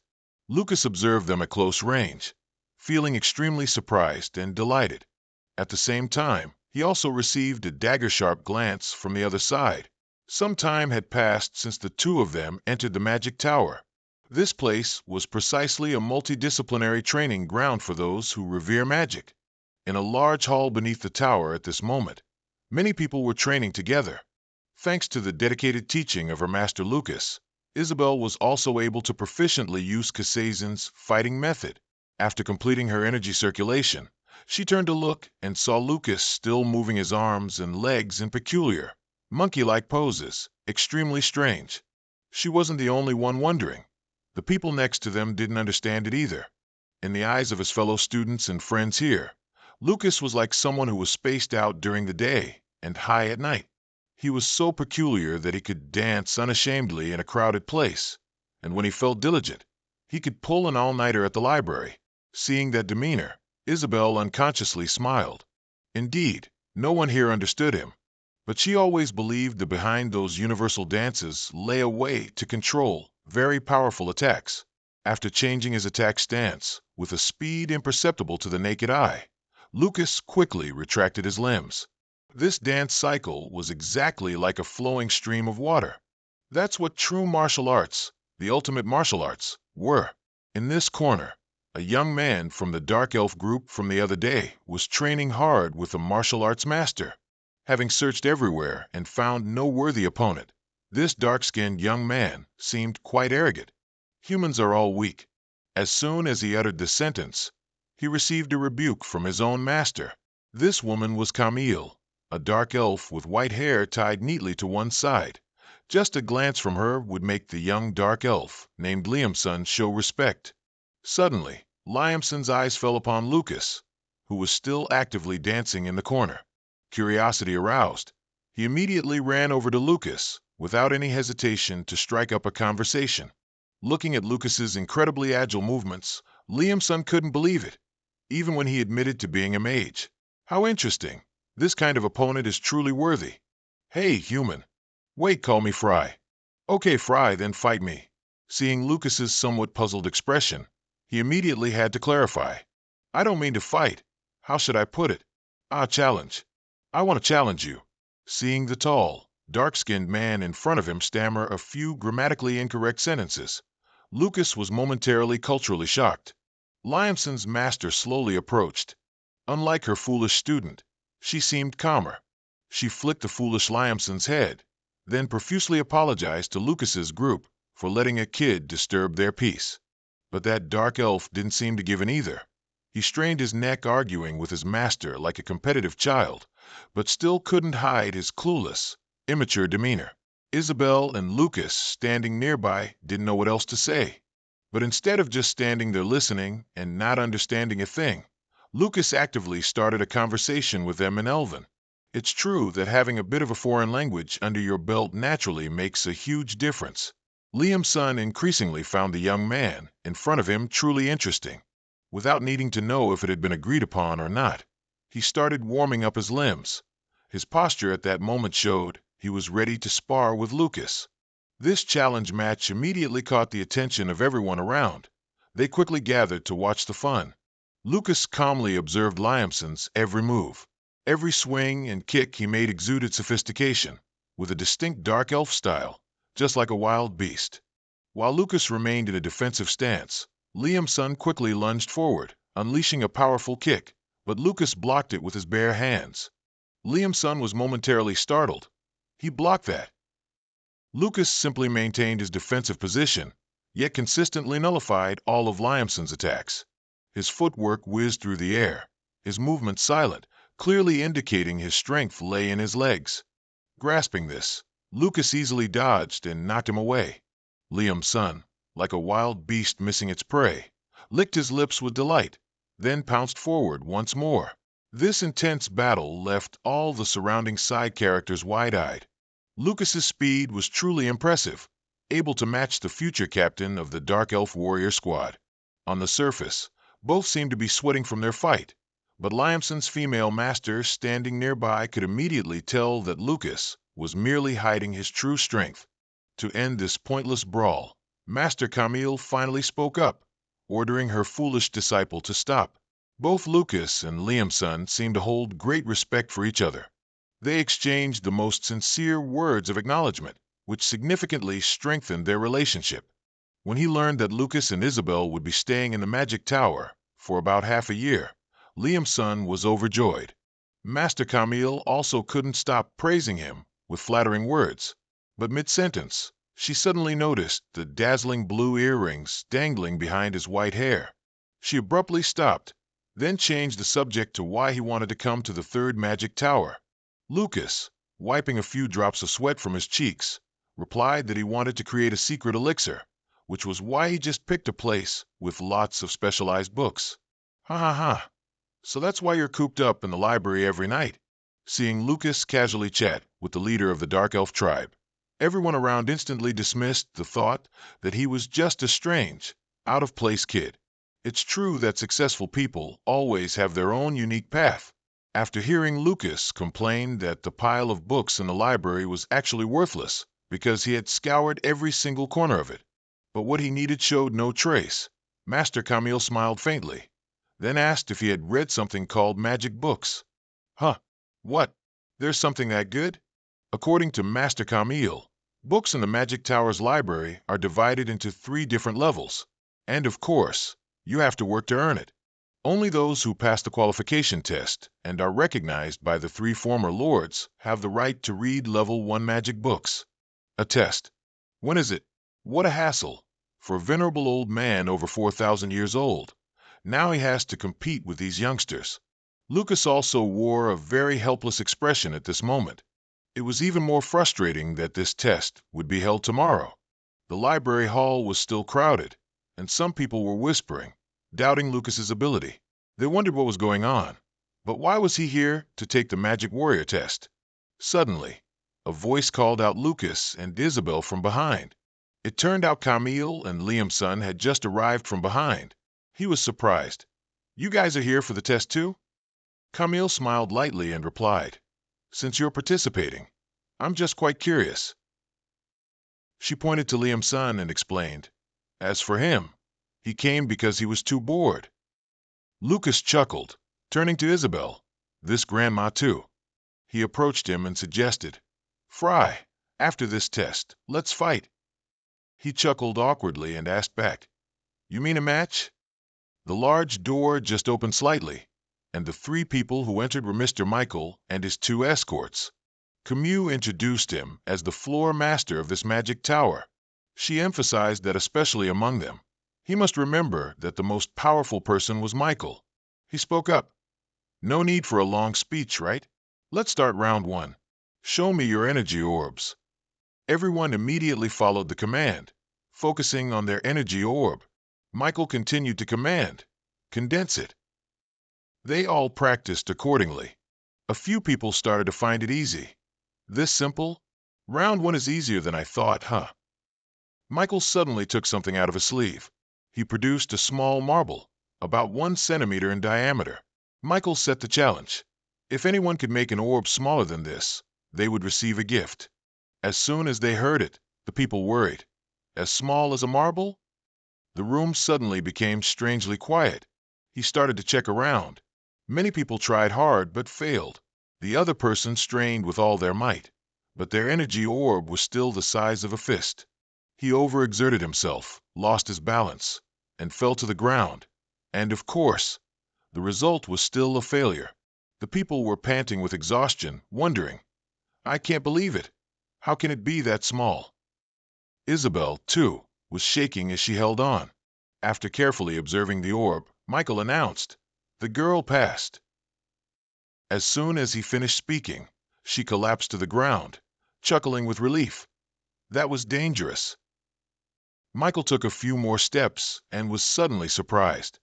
Speaker 1: Lucas observed them at close range, feeling extremely surprised and delighted. At the same time, he also received a dagger-sharp glance from the other side. Some time had passed since the two of them entered the magic tower. This place was precisely a multidisciplinary training ground for those who revere magic. In a large hall beneath the tower at this moment, many people were training together. Thanks to the dedicated teaching of her master Lucas, Isabel was also able to proficiently use Kasazin's fighting method. After completing her energy circulation, she turned to look and saw Lucas still moving his arms and legs in peculiar, monkey-like poses, extremely strange. She wasn't the only one wondering. The people next to them didn't understand it either. In the eyes of his fellow students and friends here, Lucas was like someone who was spaced out during the day and high at night. He was so peculiar that he could dance unashamedly in a crowded place, and when he felt diligent, he could pull an all-nighter at the library. Seeing that demeanor, Isabel unconsciously smiled. Indeed, no one here understood him, but she always believed that behind those universal dances lay a way to control very powerful attacks. After changing his attack stance with a speed imperceptible to the naked eye, Lucas quickly retracted his limbs. This dance cycle was exactly like a flowing stream of water. That's what true martial arts, the ultimate martial arts, were. In this corner, a young man from the Dark Elf group from the other day was training hard with a martial arts master. Having searched everywhere and found no worthy opponent, this dark-skinned young man seemed quite arrogant. Humans are all weak. As soon as he uttered this sentence, he received a rebuke from his own master. This woman was Camille, a dark elf with white hair tied neatly to one side. Just a glance from her would make the young dark elf named Liamson show respect. Suddenly, Liamson's eyes fell upon Lucas, who was still actively dancing in the corner. Curiosity aroused, he immediately ran over to Lucas, without any hesitation, to strike up a conversation. Looking at Lucas's incredibly agile movements, Liamson couldn't believe it, even when he admitted to being a mage. How interesting. This kind of opponent is truly worthy. Hey, human. Wait, call me Frey. Okay, Frey, then fight me. Seeing Lucas's somewhat puzzled expression, he immediately had to clarify. I don't mean to fight. How should I put it? Challenge. I want to challenge you. Seeing the tall, dark-skinned man in front of him stammer a few grammatically incorrect sentences, Lucas was momentarily culturally shocked. Liamson's master slowly approached. Unlike her foolish student, she seemed calmer. She flicked the foolish Liamson's head, then profusely apologized to Lucas's group for letting a kid disturb their peace. But that dark elf didn't seem to give in either. He strained his neck arguing with his master like a competitive child, but still couldn't hide his clueless, immature demeanor. Isabel and Lucas, standing nearby, didn't know what else to say. But instead of just standing there listening and not understanding a thing, Lucas actively started a conversation with them in Elven. It's true that having a bit of a foreign language under your belt naturally makes a huge difference. Liam's son increasingly found the young man in front of him truly interesting. Without needing to know if it had been agreed upon or not, he started warming up his limbs. His posture at that moment showed he was ready to spar with Lucas. This challenge match immediately caught the attention of everyone around. They quickly gathered to watch the fun. Lucas calmly observed Liamson's every move. Every swing and kick he made exuded sophistication, with a distinct dark elf style, just like a wild beast. While Lucas remained in a defensive stance, Liamson quickly lunged forward, unleashing a powerful kick, but Lucas blocked it with his bare hands. Liamson was momentarily startled. He blocked that. Lucas simply maintained his defensive position, yet consistently nullified all of Liamson's attacks. His footwork whizzed through the air, his movement silent, clearly indicating his strength lay in his legs. Grasping this, Lucas easily dodged and knocked him away. Liamson, like a wild beast missing its prey, licked his lips with delight, then pounced forward once more. This intense battle left all the surrounding side characters wide-eyed. Lucas's speed was truly impressive, able to match the future captain of the Dark Elf Warrior Squad. On the surface, both seemed to be sweating from their fight, but Liamson's female master standing nearby could immediately tell that Lucas was merely hiding his true strength. To end this pointless brawl, Master Camille finally spoke up, ordering her foolish disciple to stop. Both Lucas and Liamson seemed to hold great respect for each other. They exchanged the most sincere words of acknowledgement, which significantly strengthened their relationship. When he learned that Lucas and Isabel would be staying in the Magic Tower for about half a year, Liamson was overjoyed. Master Camille also couldn't stop praising him with flattering words, but mid-sentence, she suddenly noticed the dazzling blue earrings dangling behind his white hair. She abruptly stopped, then changed the subject to why he wanted to come to the third Magic Tower. Lucas, wiping a few drops of sweat from his cheeks, replied that he wanted to create a secret elixir, which was why he just picked a place with lots of specialized books. Ha ha ha. So that's why you're cooped up in the library every night. Seeing Lucas casually chat with the leader of the Dark Elf tribe, everyone around instantly dismissed the thought that he was just a strange, out-of-place kid. It's true that successful people always have their own unique path. After hearing Lucas complain that the pile of books in the library was actually worthless because he had scoured every single corner of it, but what he needed showed no trace, Master Camille smiled faintly, then asked if he had read something called magic books. Huh? What? There's something that good? According to Master Camille, books in the Magic Tower's library are divided into 3 different levels, and of course, you have to work to earn it. Only those who pass the qualification test and are recognized by the 3 former lords have the right to read level 1 magic books. A test. When is it? What a hassle. For a venerable old man over 4,000 years old. Now he has to compete with these youngsters. Lucas also wore a very helpless expression at this moment. It was even more frustrating that this test would be held tomorrow. The library hall was still crowded, and some people were whispering, doubting Lucas's ability. They wondered what was going on. But why was he here to take the Magic Warrior test? Suddenly, a voice called out Lucas and Isabel from behind. It turned out Camille and Liamson had just arrived from behind. He was surprised. You guys are here for the test too? Camille smiled lightly and replied, Since you're participating, I'm just quite curious. She pointed to Liam's son and explained, "As for him, he came because he was too bored." Lucas chuckled, turning to Isabel. "This grandma too." He approached him and suggested, "Frey, after this test, let's fight." He chuckled awkwardly and asked back, "You mean a match?" The large door just opened slightly, and the three people who entered were Mr. Michael and his two escorts. Camus introduced him as the floor master of this magic tower. She emphasized that especially among them, he must remember that the most powerful person was Michael. He spoke up. "No need for a long speech, right? Let's start round one. Show me your energy orbs." Everyone immediately followed the command, focusing on their energy orb. Michael continued to command, "Condense it." They all practiced accordingly. A few people started to find it easy. "This simple? Round one is easier than I thought, huh?" Michael suddenly took something out of his sleeve. He produced a small marble, about 1 centimeter in diameter. Michael set the challenge. If anyone could make an orb smaller than this, they would receive a gift. As soon as they heard it, the people worried. As small as a marble? The room suddenly became strangely quiet. He started to check around. Many people tried hard but failed. The other person strained with all their might, but their energy orb was still the size of a fist. He overexerted himself, lost his balance, and fell to the ground. And of course, the result was still a failure. The people were panting with exhaustion, wondering, "I can't believe it. How can it be that small?" Isabel, too, was shaking as she held on. After carefully observing the orb, Michael announced, "The girl passed." As soon as he finished speaking, she collapsed to the ground, chuckling with relief. That was dangerous. Michael took a few more steps and was suddenly surprised.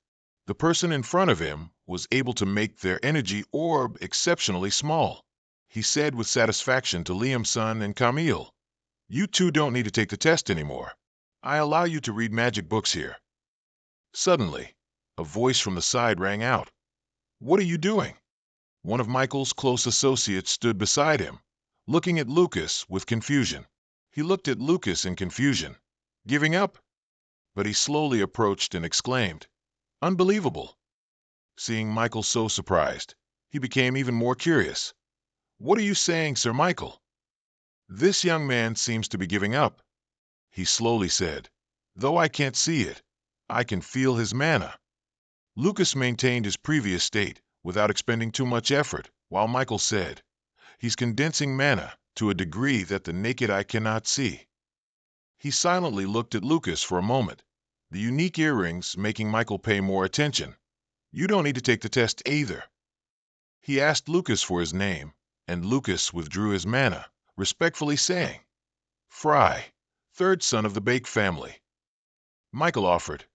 Speaker 1: The person in front of him was able to make their energy orb exceptionally small. He said with satisfaction to Liam's son and Camille, "You two don't need to take the test anymore. I allow you to read magic books here." Suddenly, a voice from the side rang out. "What are you doing?" One of Michael's close associates stood beside him, looking at Lucas with confusion. He looked at Lucas in confusion. "Giving up?" But he slowly approached and exclaimed, "Unbelievable!" Seeing Michael so surprised, he became even more curious. "What are you saying, Sir Michael?" "This young man seems to be giving up," he slowly said. "Though I can't see it, I can feel his mana." Lucas maintained his previous state without expending too much effort, while Michael said, "He's condensing mana to a degree that the naked eye cannot see." He silently looked at Lucas for a moment, the unique earrings making Michael pay more attention. "You don't need to take the test either." He asked Lucas for his name, and Lucas withdrew his mana, respectfully saying, "Frey, third son of the Bake family." Michael offered,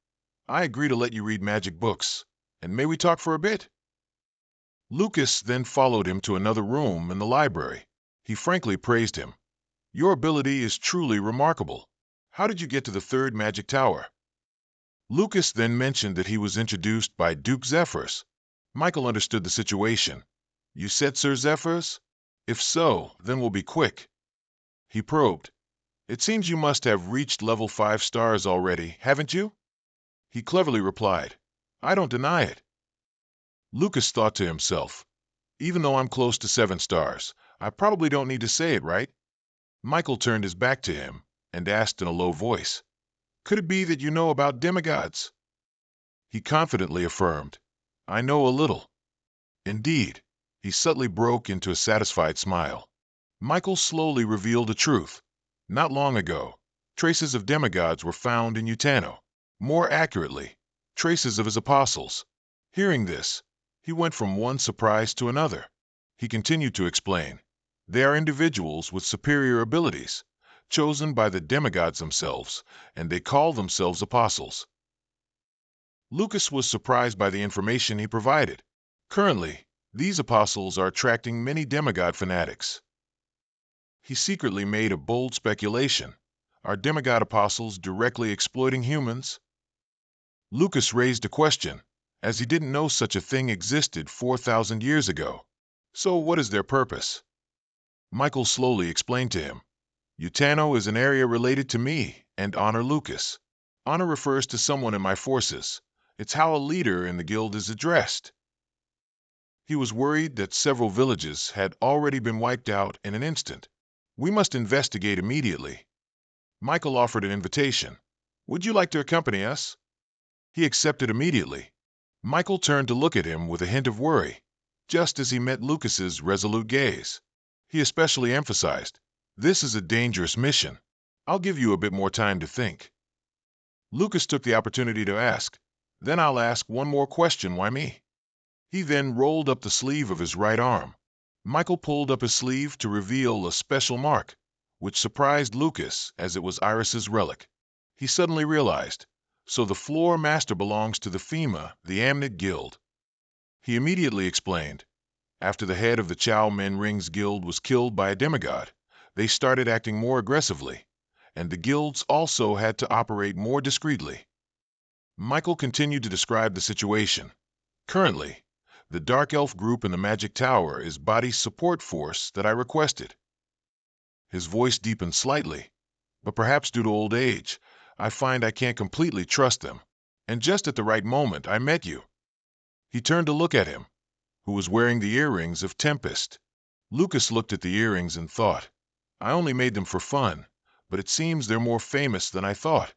Speaker 1: "I agree to let you read magic books, and may we talk for a bit?" Lucas then followed him to another room in the library. He frankly praised him. "Your ability is truly remarkable. How did you get to the third magic tower?" Lucas then mentioned that he was introduced by Duke Zephyrus. Michael understood the situation. "You said Sir Zephyrus? If so, then we'll be quick." He probed, "It seems you must have reached level 5 stars already, haven't you?" He cleverly replied, "I don't deny it." Lucas thought to himself, "Even though I'm close to 7 stars, I probably don't need to say it, right?" Michael turned his back to him and asked in a low voice, "Could it be that you know about demigods?" He confidently affirmed, "I know a little." Indeed, he subtly broke into a satisfied smile. Michael slowly revealed the truth. Not long ago, traces of demigods were found in Utano. More accurately, traces of his apostles. Hearing this, he went from one surprise to another. He continued to explain, "They are individuals with superior abilities, chosen by the demigods themselves, and they call themselves apostles." Lucas was surprised by the information he provided. Currently, these apostles are attracting many demigod fanatics. He secretly made a bold speculation. Are demigod apostles directly exploiting humans? Lucas raised a question, as he didn't know such a thing existed 4,000 years ago. So what is their purpose? Michael slowly explained to him. Utano is an area related to me and Honor Lucas. Honor refers to someone in my forces. It's how a leader in the guild is addressed. He was worried that several villages had already been wiped out in an instant. We must investigate immediately. Michael offered an invitation. Would you like to accompany us? He accepted immediately. Michael turned to look at him with a hint of worry, just as he met Lucas's resolute gaze. He especially emphasized, "This is a dangerous mission. I'll give you a bit more time to think." Lucas took the opportunity to ask, "Then I'll ask one more question, why me?" He then rolled up the sleeve of his right arm. Michael pulled up his sleeve to reveal a special mark, which surprised Lucas as it was Iris's relic. He suddenly realized, so the floor master belongs to the FEMA, the Amnit Guild. He immediately explained, after the head of the Chow Men Rings Guild was killed by a demigod, they started acting more aggressively, and the guilds also had to operate more discreetly. Michael continued to describe the situation. Currently, the Dark Elf group in the Magic Tower is Body's support force that I requested. His voice deepened slightly, but perhaps due to old age, I find I can't completely trust them. And just at the right moment, I met you. He turned to look at him, who was wearing the earrings of Tempest. Lucas looked at the earrings and thought, I only made them for fun, but it seems they're more famous than I thought.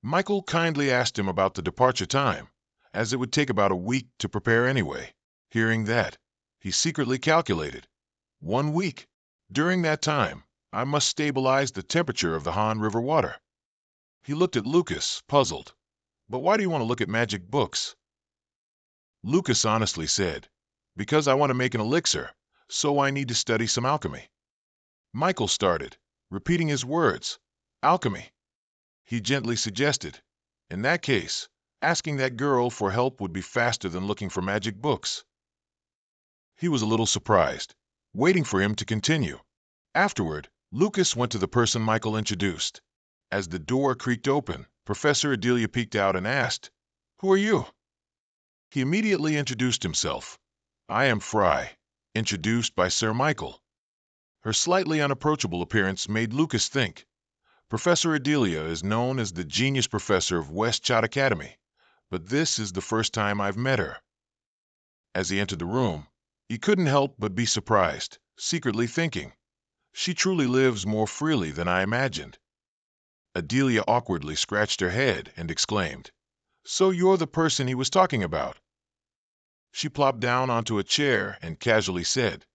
Speaker 1: Michael kindly asked him about the departure time, as it would take about a week to prepare anyway. Hearing that, he secretly calculated. 1 week. During that time, I must stabilize the temperature of the Han River water. He looked at Lucas, puzzled. But why do you want to look at magic books? Lucas honestly said, because I want to make an elixir, so I need to study some alchemy. Michael started, repeating his words. Alchemy. He gently suggested, in that case, asking that girl for help would be faster than looking for magic books. He was a little surprised, waiting for him to continue. Afterward, Lucas went to the person Michael introduced. As the door creaked open, Professor Adelia peeked out and asked, Who are you? He immediately introduced himself. I am Frey, introduced by Sir Michael. Her slightly unapproachable appearance made Lucas think. Professor Adelia is known as the genius professor of West Chot Academy, but this is the first time I've met her. As he entered the room, he couldn't help but be surprised, secretly thinking, she truly lives more freely than I imagined. Adelia awkwardly scratched her head and exclaimed, So you're the person he was talking about. She plopped down onto a chair and casually said,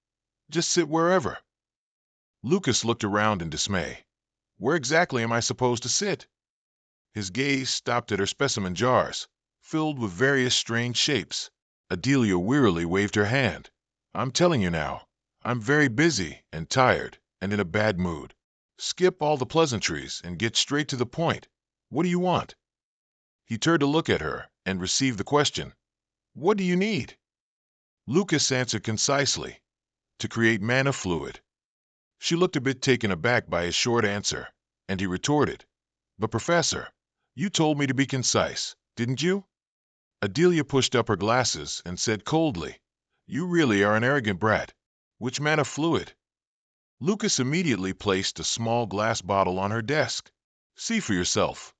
Speaker 1: Just sit wherever. Lucas looked around in dismay. Where exactly am I supposed to sit? His gaze stopped at her specimen jars, filled with various strange shapes. Adelia wearily waved her hand. I'm telling you now, I'm very busy and tired and in a bad mood. Skip all the pleasantries and get straight to the point. What do you want? He turned to look at her and received the question. What do you need? Lucas answered concisely. To create mana fluid. She looked a bit taken aback by his short answer, and he retorted, But Professor, you told me to be concise, didn't you? Adelia pushed up her glasses and said coldly, You really are an arrogant brat. Which mana fluid? Lucas immediately placed a small glass bottle on her desk. See for yourself.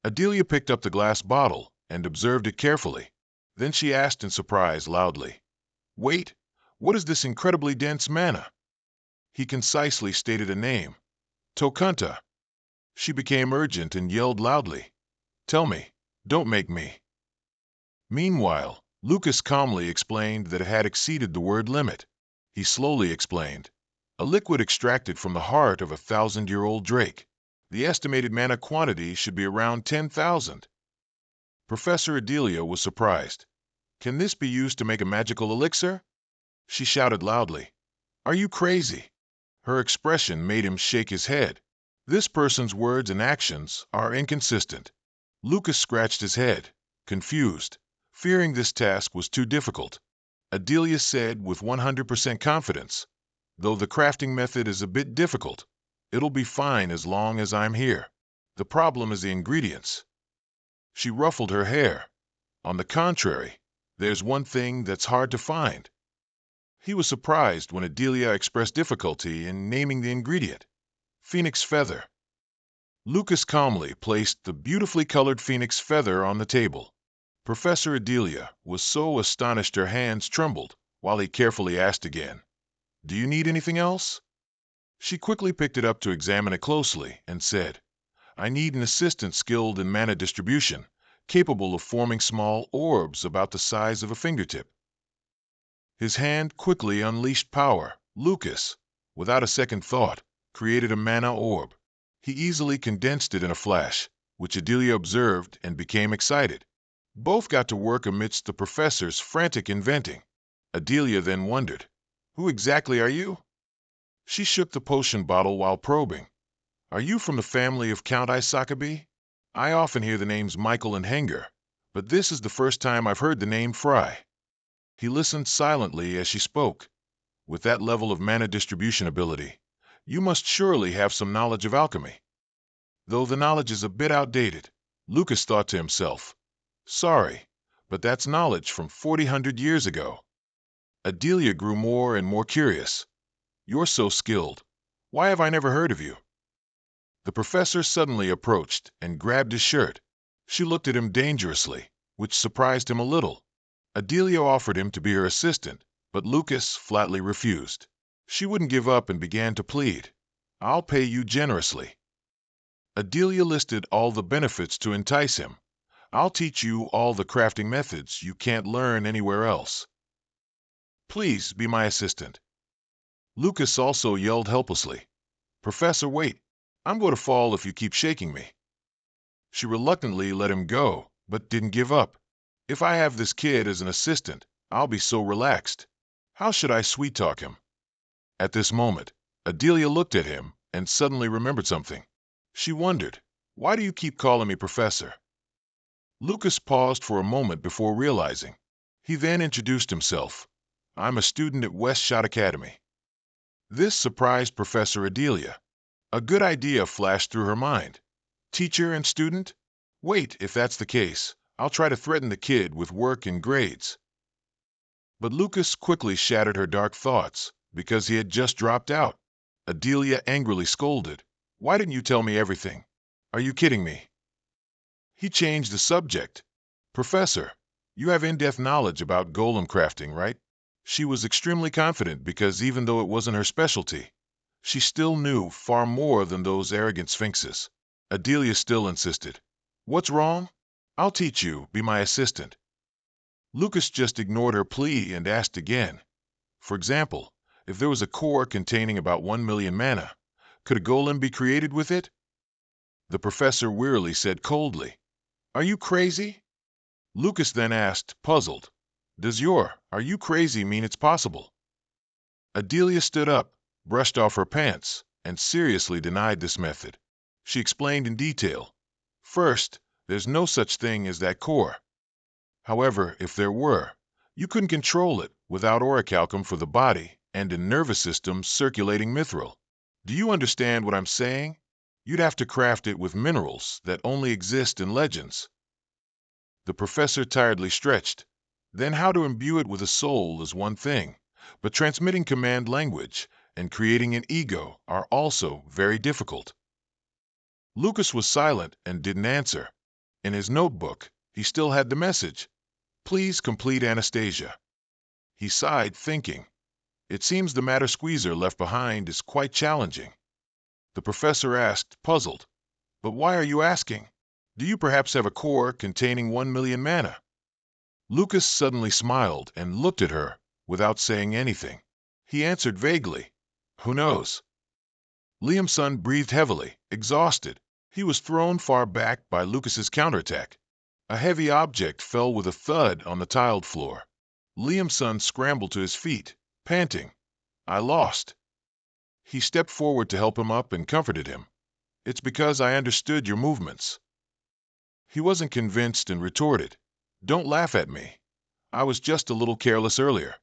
Speaker 1: Adelia picked up the glass bottle and observed it carefully. Then she asked in surprise loudly, Wait, what is this incredibly dense mana? He concisely stated a name, Tokunta. She became urgent and yelled loudly, Tell me, don't make me. Meanwhile, Lucas calmly explained that it had exceeded the word limit. He slowly explained, a liquid extracted from the heart of a 1,000-year-old drake. The estimated mana quantity should be around 10,000. Professor Adelia was surprised. Can this be used to make a magical elixir? She shouted loudly, Are you crazy? Her expression made him shake his head. This person's words and actions are inconsistent. Lucas scratched his head, confused, fearing this task was too difficult. Adelia said with 100% confidence, Though the crafting method is a bit difficult, it'll be fine as long as I'm here. The problem is the ingredients. She ruffled her hair. On the contrary, there's one thing that's hard to find. He was surprised when Adelia expressed difficulty in naming the ingredient. Phoenix feather. Lucas calmly placed the beautifully colored phoenix feather on the table. Professor Adelia was so astonished her hands trembled, while he carefully asked again, "Do you need anything else?" She quickly picked it up to examine it closely and said, "I need an assistant skilled in mana distribution, capable of forming small orbs about the size of a fingertip." His hand quickly unleashed power. Lucas, without a second thought, created a mana orb. He easily condensed it in a flash, which Adelia observed and became excited. Both got to work amidst the professor's frantic inventing. Adelia then wondered, "Who exactly are you?" She shook the potion bottle while probing. "Are you from the family of Count Isakabe? I often hear the names Michael and Henger, but this is the first time I've heard the name Frey." He listened silently as she spoke. "With that level of mana distribution ability, you must surely have some knowledge of alchemy." Though the knowledge is a bit outdated, Lucas thought to himself, "Sorry, but that's knowledge from 400 years ago." Adelia grew more and more curious. "You're so skilled. Why have I never heard of you?" The professor suddenly approached and grabbed his shirt. She looked at him dangerously, which surprised him a little. Adelia offered him to be her assistant, but Lucas flatly refused. She wouldn't give up and began to plead, "I'll pay you generously." Adelia listed all the benefits to entice him. "I'll teach you all the crafting methods you can't learn anywhere else. Please be my assistant." Lucas also yelled helplessly, "Professor, wait. I'm going to fall if you keep shaking me." She reluctantly let him go, but didn't give up. "If I have this kid as an assistant, I'll be so relaxed. How should I sweet-talk him?" At this moment, Adelia looked at him and suddenly remembered something. She wondered, "Why do you keep calling me Professor?" Lucas paused for a moment before realizing. He then introduced himself. "I'm a student at West Shot Academy." This surprised Professor Adelia. A good idea flashed through her mind. Teacher and student? Wait, if that's the case, I'll try to threaten the kid with work and grades. But Lucas quickly shattered her dark thoughts, because he had just dropped out. Adelia angrily scolded, "Why didn't you tell me everything? Are you kidding me?" He changed the subject. "Professor, you have in-depth knowledge about golem crafting, right?" She was extremely confident because even though it wasn't her specialty, she still knew far more than those arrogant sphinxes. Adelia still insisted, "What's wrong? I'll teach you, be my assistant." Lucas just ignored her plea and asked again. "For example, if there was a core containing about 1 million mana, could a golem be created with it?" The professor wearily said coldly, "Are you crazy?" Lucas then asked, puzzled, "Does your 'are you crazy' mean it's possible?" Adelia stood up, brushed off her pants, and seriously denied this method. She explained in detail. "First, there's no such thing as that core. However, if there were, you couldn't control it without orichalcum for the body and a nervous system circulating mithril. Do you understand what I'm saying? You'd have to craft it with minerals that only exist in legends." The professor tiredly stretched. "Then how to imbue it with a soul is one thing, but transmitting command language and creating an ego are also very difficult." Lucas was silent and didn't answer. In his notebook, he still had the message, "Please complete Anastasia." He sighed, thinking, "It seems the matter squeezer left behind is quite challenging." The professor asked, puzzled, "But why are you asking? Do you perhaps have a core containing 1 million mana?" Lucas suddenly smiled and looked at her without saying anything. He answered vaguely, "Who knows?" Liamson breathed heavily, exhausted. He was thrown far back by Lucas's counterattack. A heavy object fell with a thud on the tiled floor. Liamson scrambled to his feet, panting, "I lost." He stepped forward to help him up and comforted him. "It's because I understood your movements." He wasn't convinced and retorted, "Don't laugh at me. I was just a little careless earlier."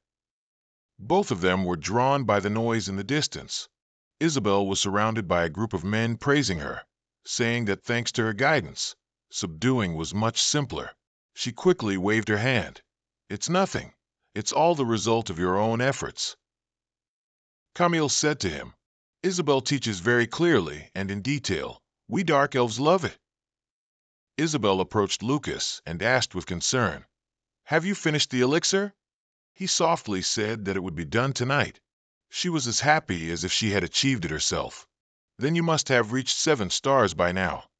Speaker 1: Both of them were drawn by the noise in the distance. Isabel was surrounded by a group of men praising her, saying that thanks to her guidance, subduing was much simpler. She quickly waved her hand. "It's nothing. It's all the result of your own efforts." Camille said to him, Isabel teaches very clearly and in detail. We Dark Elves love it. Isabel approached Lucas and asked with concern, "Have you finished the elixir?" He softly said that it would be done tonight. She was as happy as if she had achieved it herself. "Then you must have reached 7 stars by now."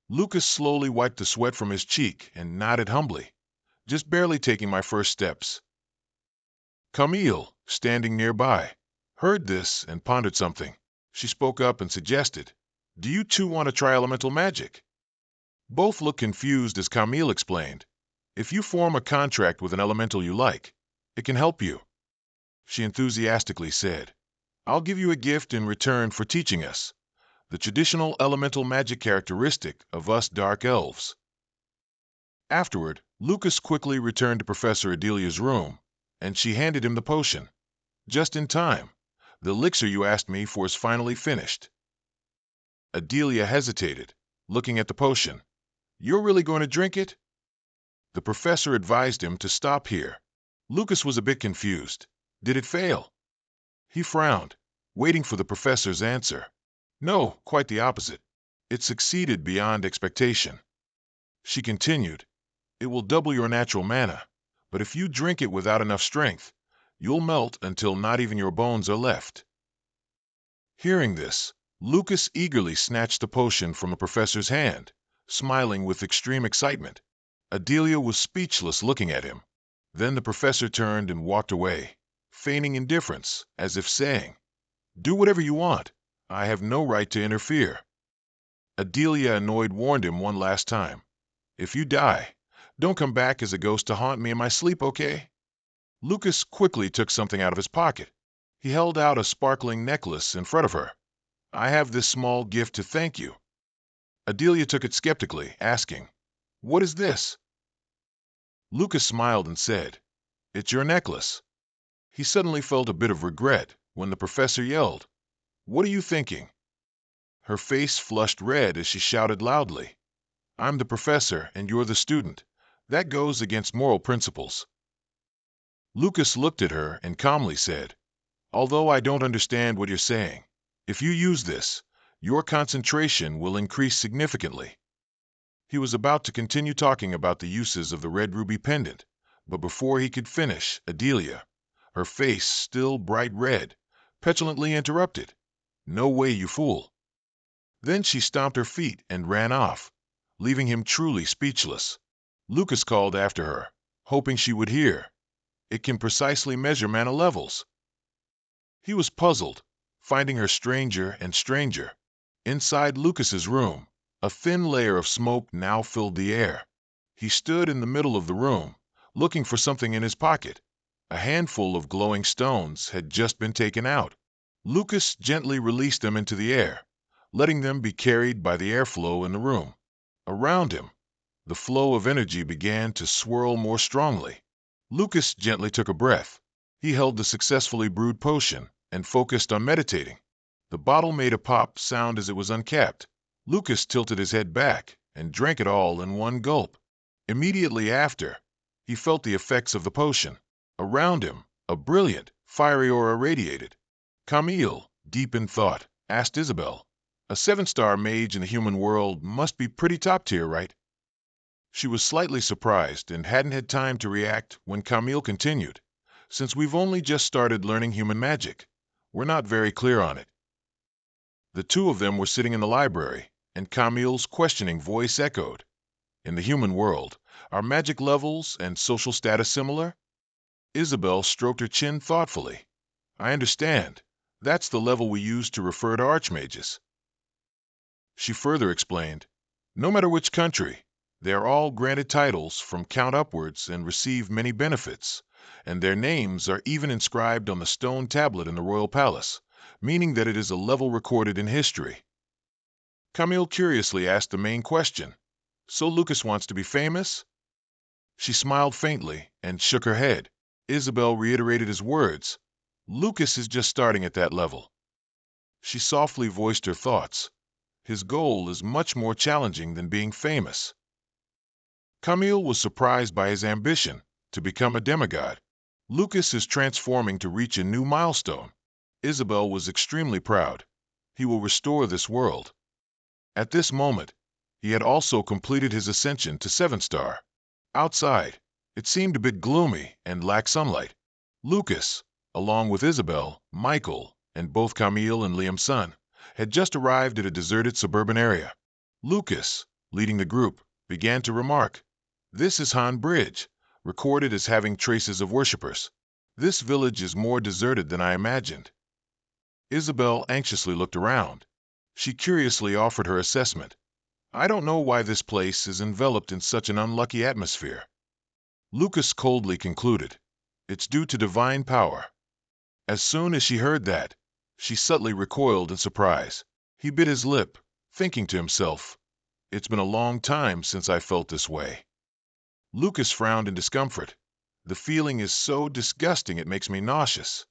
Speaker 1: Lucas slowly wiped the sweat from his cheek and nodded humbly. "Just barely taking my first steps." Camille, standing nearby, heard this and pondered something. She spoke up and suggested, "Do you two want to try elemental magic?" Both looked confused as Camille explained, "If you form a contract with an elemental you like, it can help you." She enthusiastically said, "I'll give you a gift in return for teaching us, the traditional elemental magic characteristic of us Dark Elves." Afterward, Lucas quickly returned to Professor Adelia's room, and she handed him the potion. "Just in time. The elixir you asked me for is finally finished." Adelia hesitated, looking at the potion. "You're really going to drink it?" The professor advised him to stop here. Lucas was a bit confused. Did it fail? He frowned, waiting for the professor's answer. No, quite the opposite. It succeeded beyond expectation. She continued, "It will double your natural mana, but if you drink it without enough strength, you'll melt until not even your bones are left." Hearing this, Lucas eagerly snatched the potion from the professor's hand, smiling with extreme excitement. Adelia was speechless looking at him. Then the professor turned and walked away, feigning indifference, as if saying, "Do whatever you want. I have no right to interfere." Adelia, annoyed, warned him one last time, "If you die, don't come back as a ghost to haunt me in my sleep, okay?" Lucas quickly took something out of his pocket. He held out a sparkling necklace in front of her. "I have this small gift to thank you." Adelia took it skeptically, asking, "What is this?" Lucas smiled and said, "It's your necklace." He suddenly felt a bit of regret when the professor yelled, "What are you thinking?" Her face flushed red as she shouted loudly, "I'm the professor and you're the student. That goes against moral principles." Lucas looked at her and calmly said, "Although I don't understand what you're saying, if you use this, your concentration will increase significantly." He was about to continue talking about the uses of the red ruby pendant, but before he could finish, Adelia, her face still bright red, petulantly interrupted, "No way, you fool." Then she stomped her feet and ran off, leaving him truly speechless. Lucas called after her, hoping she would hear, "It can precisely measure mana levels." He was puzzled, finding her stranger and stranger. Inside Lucas's room, a thin layer of smoke now filled the air. He stood in the middle of the room, looking for something in his pocket. A handful of glowing stones had just been taken out. Lucas gently released them into the air, letting them be carried by the airflow in the room. Around him, the flow of energy began to swirl more strongly. Lucas gently took a breath. He held the successfully brewed potion and focused on meditating. The bottle made a pop sound as it was uncapped. Lucas tilted his head back and drank it all in one gulp. Immediately after, he felt the effects of the potion. Around him, a brilliant, fiery aura radiated. Camille, deep in thought, asked Isabel, "A 7-star mage in the human world must be pretty top tier, right?" She was slightly surprised and hadn't had time to react when Camille continued, "Since we've only just started learning human magic, we're not very clear on it." The two of them were sitting in the library, and Camille's questioning voice echoed, "In the human world, are magic levels and social status similar?" Isabel stroked her chin thoughtfully. "I understand. That's the level we use to refer to archmages." She further explained, "No matter which country, they are all granted titles from count upwards and receive many benefits, and their names are even inscribed on the stone tablet in the royal palace, meaning that it is a level recorded in history." Camille curiously asked the main question, "So Lucas wants to be famous?" She smiled faintly and shook her head. Isabel reiterated his words, "Lucas is just starting at that level." She softly voiced her thoughts. "His goal is much more challenging than being famous." Camille was surprised by his ambition to become a demigod. Lucas is transforming to reach a new milestone. Isabel was extremely proud. he will restore this world. At this moment, he had also completed his ascension to 7-star. Outside, it seemed a bit gloomy and lacked sunlight. Lucas, along with Isabel, Michael, and both Camille and Liam's son, had just arrived at a deserted suburban area. Lucas, leading the group, began to remark, "This is Han Bridge, recorded as having traces of worshippers. This village is more deserted than I imagined." Isabel anxiously looked around. She curiously offered her assessment. "I don't know why this place is enveloped in such an unlucky atmosphere." Lucas coldly concluded, "It's due to divine power." As soon as she heard that, she subtly recoiled in surprise. He bit his lip, thinking to himself, "It's been a long time since I felt this way." Lucas frowned in discomfort. "The feeling is so disgusting it makes me nauseous."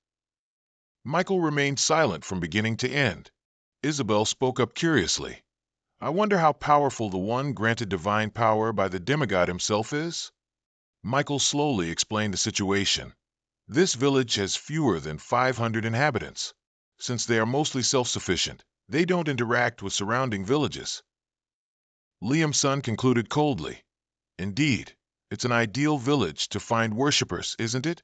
Speaker 1: Michael remained silent from beginning to end. Isabel spoke up curiously. "I wonder how powerful the one granted divine power by the demigod himself is?" Michael slowly explained the situation. "This village has fewer than 500 inhabitants. Since they are mostly self-sufficient, they don't interact with surrounding villages." Liam's son concluded coldly, "Indeed, it's an ideal village to find worshippers, isn't it?"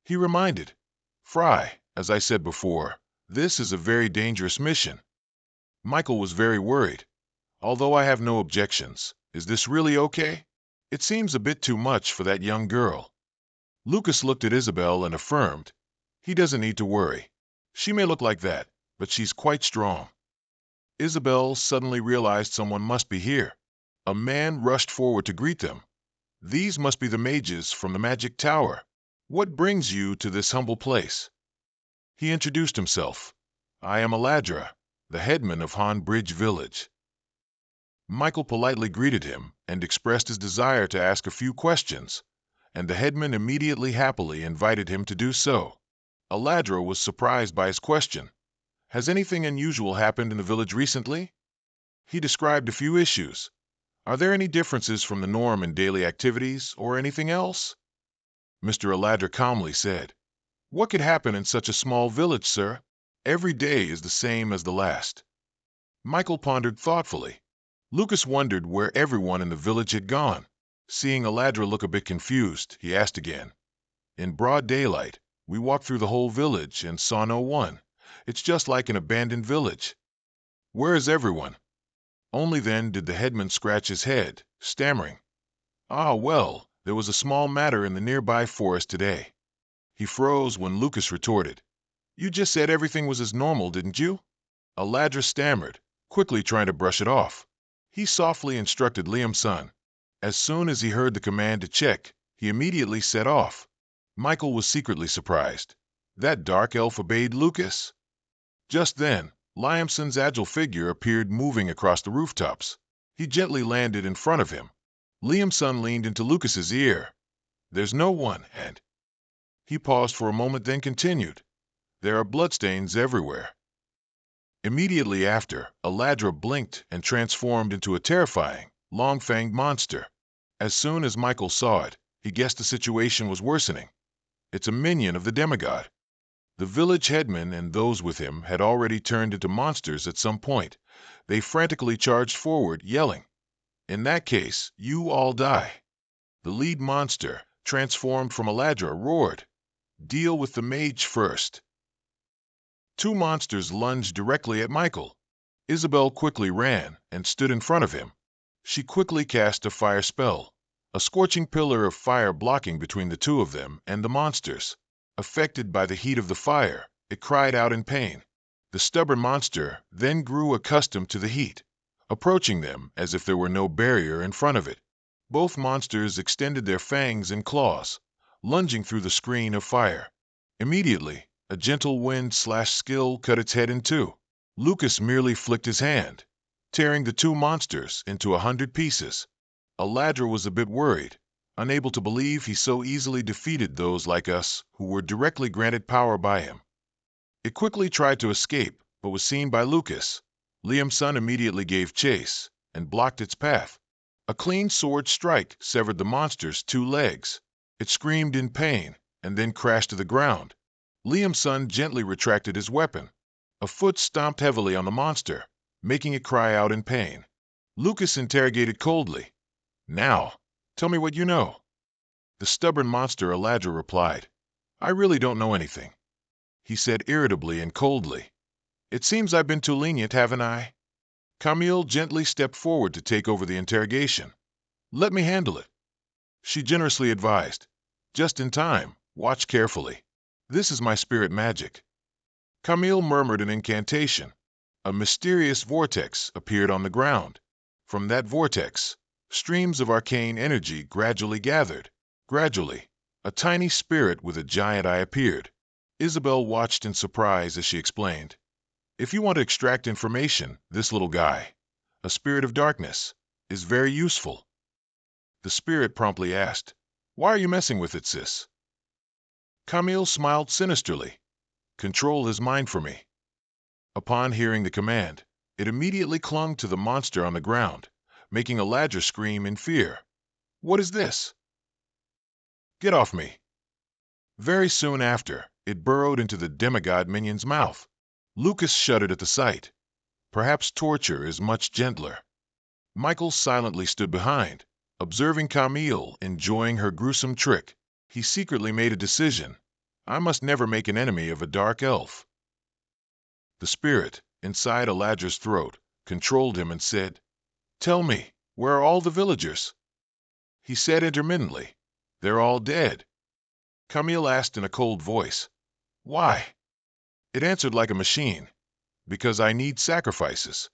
Speaker 1: He reminded, "Frey, as I said before, this is a very dangerous mission." Michael was very worried. "Although I have no objections, is this really okay? It seems a bit too much for that young girl." Lucas looked at Isabel and affirmed, "He doesn't need to worry. She may look like that, but she's quite strong." Isabel suddenly realized someone must be here. A man rushed forward to greet them. "These must be the mages from the magic tower. What brings you to this humble place?" He introduced himself. "I am Aladra, the headman of Han Bridge Village." Michael politely greeted him and expressed his desire to ask a few questions, and the headman immediately happily invited him to do so. Aladra was surprised by his question. "Has anything unusual happened in the village recently?" He described a few issues. "Are there any differences from the norm in daily activities or anything else?" Mr. Aladra calmly said, "What could happen in such a small village, sir? Every day is the same as the last." Michael pondered thoughtfully. Lucas wondered where everyone in the village had gone. Seeing Aladra look a bit confused, he asked again, "In broad daylight, we walked through the whole village and saw no one. It's just like an abandoned village." "Where is everyone?" Only then did the headman scratch his head, stammering, "Ah, well, there was a small matter in the nearby forest today." He froze when Lucas retorted, "You just said everything was as normal, didn't you?" Aladra stammered, quickly trying to brush it off. He softly instructed Liam's son. As soon as he heard the command to check, he immediately set off. Michael was secretly surprised. That dark elf obeyed Lucas? Just then, Liamson's agile figure appeared moving across the rooftops. He gently landed in front of him. Liamson leaned into Lucas's ear. "There's no one, and—" He paused for a moment, then continued, "There are bloodstains everywhere." Immediately after, Aladra blinked and transformed into a terrifying, long-fanged monster. As soon as Michael saw it, he guessed the situation was worsening. "It's a minion of the demigod." The village headman and those with him had already turned into monsters at some point. They frantically charged forward, yelling, "In that case, you all die." The lead monster, transformed from Aladra, roared, "Deal with the mage first." Two monsters lunged directly at Michael. Isabel quickly ran and stood in front of him. She quickly cast a fire spell, a scorching pillar of fire blocking between the two of them and the monsters. Affected by the heat of the fire, it cried out in pain. The stubborn monster then grew accustomed to the heat, approaching them as if there were no barrier in front of it. Both monsters extended their fangs and claws, lunging through the screen of fire. Immediately, a gentle wind/skill cut its head in two. Lucas merely flicked his hand, tearing the two monsters into 100 pieces. Aladra was a bit worried, unable to believe he so easily defeated those like us who were directly granted power by him. It quickly tried to escape, but was seen by Lucas. Liam's son immediately gave chase and blocked its path. A clean sword strike severed the monster's 2 legs. It screamed in pain and then crashed to the ground. Liam's son gently retracted his weapon. A foot stomped heavily on the monster, making it cry out in pain. Lucas interrogated coldly, "Now, tell me what you know." The stubborn monster Eladra replied, "I really don't know anything." He said irritably and coldly, "It seems I've been too lenient, haven't I?" Camille gently stepped forward to take over the interrogation. "Let me handle it." She generously advised, "Just in time, watch carefully. This is my spirit magic." Camille murmured an incantation. A mysterious vortex appeared on the ground. From that vortex, streams of arcane energy gradually gathered. Gradually, a tiny spirit with a giant eye appeared. Isabel watched in surprise as she explained, "If you want to extract information, this little guy, a spirit of darkness, is very useful." The spirit promptly asked, "Why are you messing with it, sis?" Camille smiled sinisterly. "Control is mine for me." Upon hearing the command, it immediately clung to the monster on the ground, making Eladra scream in fear. "What is this? Get off me!" Very soon after, it burrowed into the demigod minion's mouth. Lucas shuddered at the sight. Perhaps torture is much gentler. Michael silently stood behind, observing Camille enjoying her gruesome trick. He secretly made a decision. I must never make an enemy of a dark elf. The spirit, inside Eladra's throat, controlled him and said, "Tell me, where are all the villagers?" He said intermittently, "They're all dead." Camille asked in a cold voice, "Why?" It answered like a machine, "Because I need sacrifices."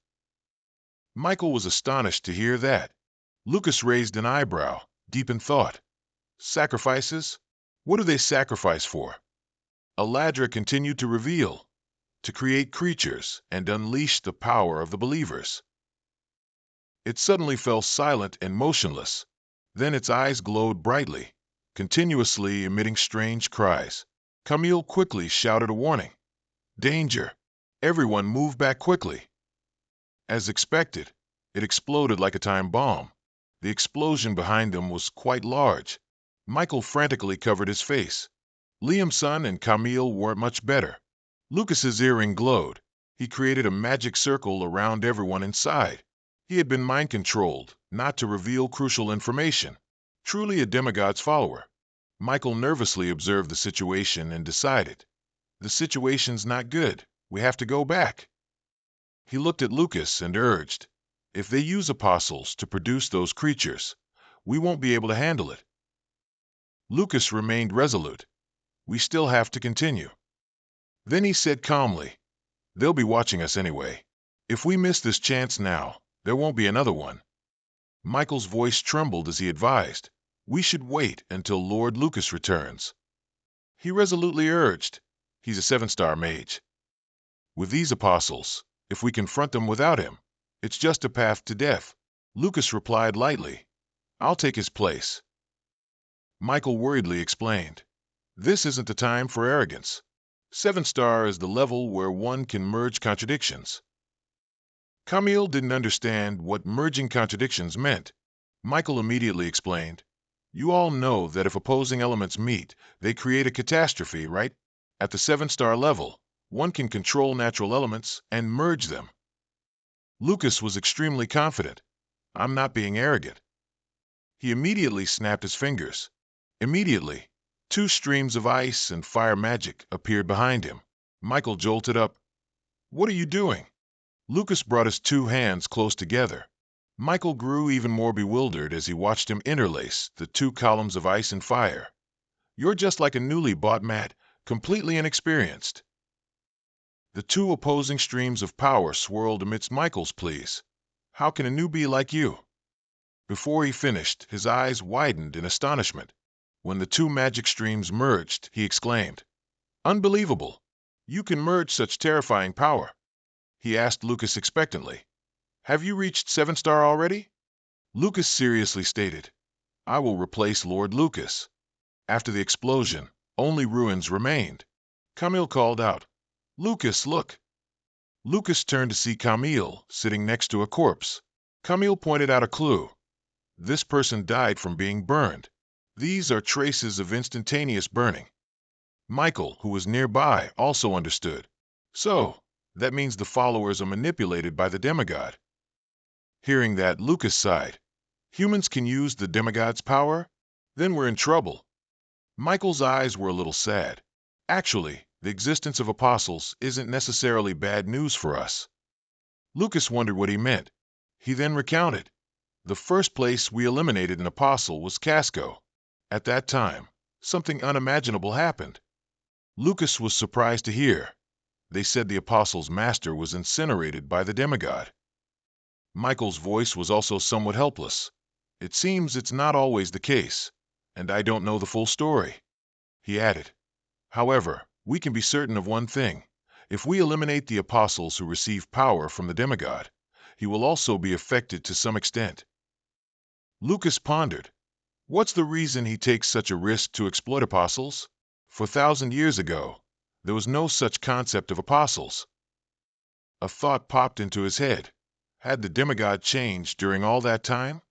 Speaker 1: Michael was astonished to hear that. Lucas raised an eyebrow, deep in thought. Sacrifices? What do they sacrifice for? Eladra continued to reveal, to create creatures and unleash the power of the believers. It suddenly fell silent and motionless. Then its eyes glowed brightly, continuously emitting strange cries. Camille quickly shouted a warning. "Danger!" Everyone moved back quickly. As expected, it exploded like a time bomb. The explosion behind them was quite large. Michael frantically covered his face. Liam's son and Camille weren't much better. Lucas's earring glowed. He created a magic circle around everyone inside. He had been mind-controlled, not to reveal crucial information. Truly a demigod's follower. Michael nervously observed the situation and decided, "The situation's not good. We have to go back." He looked at Lucas and urged, "If they use apostles to produce those creatures, we won't be able to handle it." Lucas remained resolute. "We still have to continue." Then he said calmly, "They'll be watching us anyway. If we miss this chance now, there won't be another one." Michael's voice trembled as he advised, "We should wait until Lord Lucas returns." He resolutely urged, "He's a 7-star mage. With these apostles, if we confront them without him, it's just a path to death." Lucas replied lightly, "I'll take his place." Michael worriedly explained, "This isn't the time for arrogance. 7-star is the level where one can merge contradictions." Camille didn't understand what merging contradictions meant. Michael immediately explained, "You all know that if opposing elements meet, they create a catastrophe, right? At the 7-star level, one can control natural elements and merge them." Lucas was extremely confident. "I'm not being arrogant." He immediately snapped his fingers. Immediately, 2 streams of ice and fire magic appeared behind him. Michael jolted up. "What are you doing?" Lucas brought his 2 hands close together. Michael grew even more bewildered as he watched him interlace the 2 columns of ice and fire. "You're just like a newly bought mat, completely inexperienced." The 2 opposing streams of power swirled amidst Michael's pleas. "How can a newbie like you?" Before he finished, his eyes widened in astonishment. When the 2 magic streams merged, he exclaimed, "Unbelievable! You can merge such terrifying power." He asked Lucas expectantly, "Have you reached 7-star already?" Lucas seriously stated, "I will replace Lord Lucas." After the explosion, only ruins remained. Camille called out, "Lucas, look!" Lucas turned to see Camille sitting next to a corpse. Camille pointed out a clue. This person died from being burned. These are traces of instantaneous burning. Michael, who was nearby, also understood. "So, That means the followers are manipulated by the demigod. Hearing that, Lucas sighed. Humans can use the demigod's power? Then we're in trouble. Michael's eyes were a little sad. Actually, the existence of apostles isn't necessarily bad news for us. Lucas wondered what he meant. He then recounted. The first place we eliminated an apostle was Casco. At that time, something unimaginable happened. Lucas was surprised to hear. They said the apostle's master was incinerated by the demigod. Michael's voice was also somewhat helpless. It seems it's not always the case, and I don't know the full story. He added, however, we can be certain of one thing. If we eliminate the apostles who receive power from the demigod, he will also be affected to some extent. Lucas pondered. What's the reason he takes such a risk to exploit apostles? For 1,000 years ago, there was no such concept of apostles. A thought popped into his head. Had the demigod changed during all that time?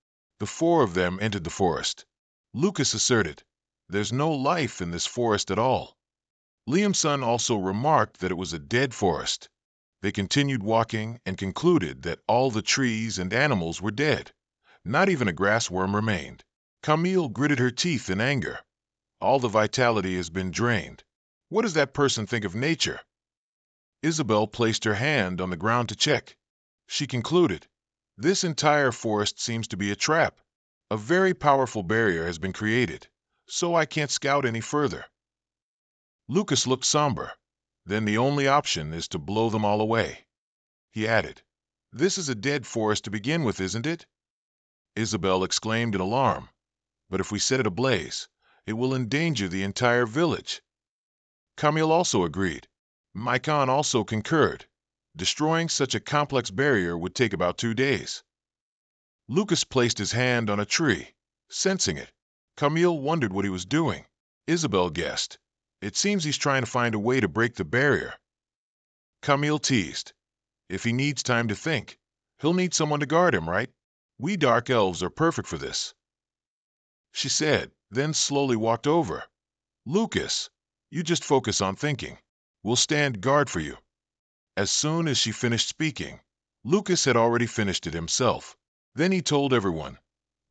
Speaker 1: The four of them entered the forest. Lucas asserted, there's no life in this forest at all. Liamson also remarked that it was a dead forest. They continued walking and concluded that all the trees and animals were dead. Not even a grass worm remained. Camille gritted her teeth in anger. All the vitality has been drained. What does that person think of nature? Isabel placed her hand on the ground to check. She concluded, this entire forest seems to be a trap. A very powerful barrier has been created, so I can't scout any further. Lucas looked somber. Then the only option is to blow them all away. He added, this is a dead forest to begin with, isn't it? Isabel exclaimed in alarm. But if we set it ablaze, it will endanger the entire village. Camille also agreed. Maikon also concurred. Destroying such a complex barrier would take about 2 days. Lucas placed his hand on a tree, sensing it. Camille wondered what he was doing. Isabel guessed. It seems he's trying to find a way to break the barrier. Camille teased. If he needs time to think, he'll need someone to guard him, right? We dark elves are perfect for this. She said, then slowly walked over. Lucas, you just focus on thinking. We'll stand guard for you. As soon as she finished speaking, Lucas had already finished it himself. Then he told everyone,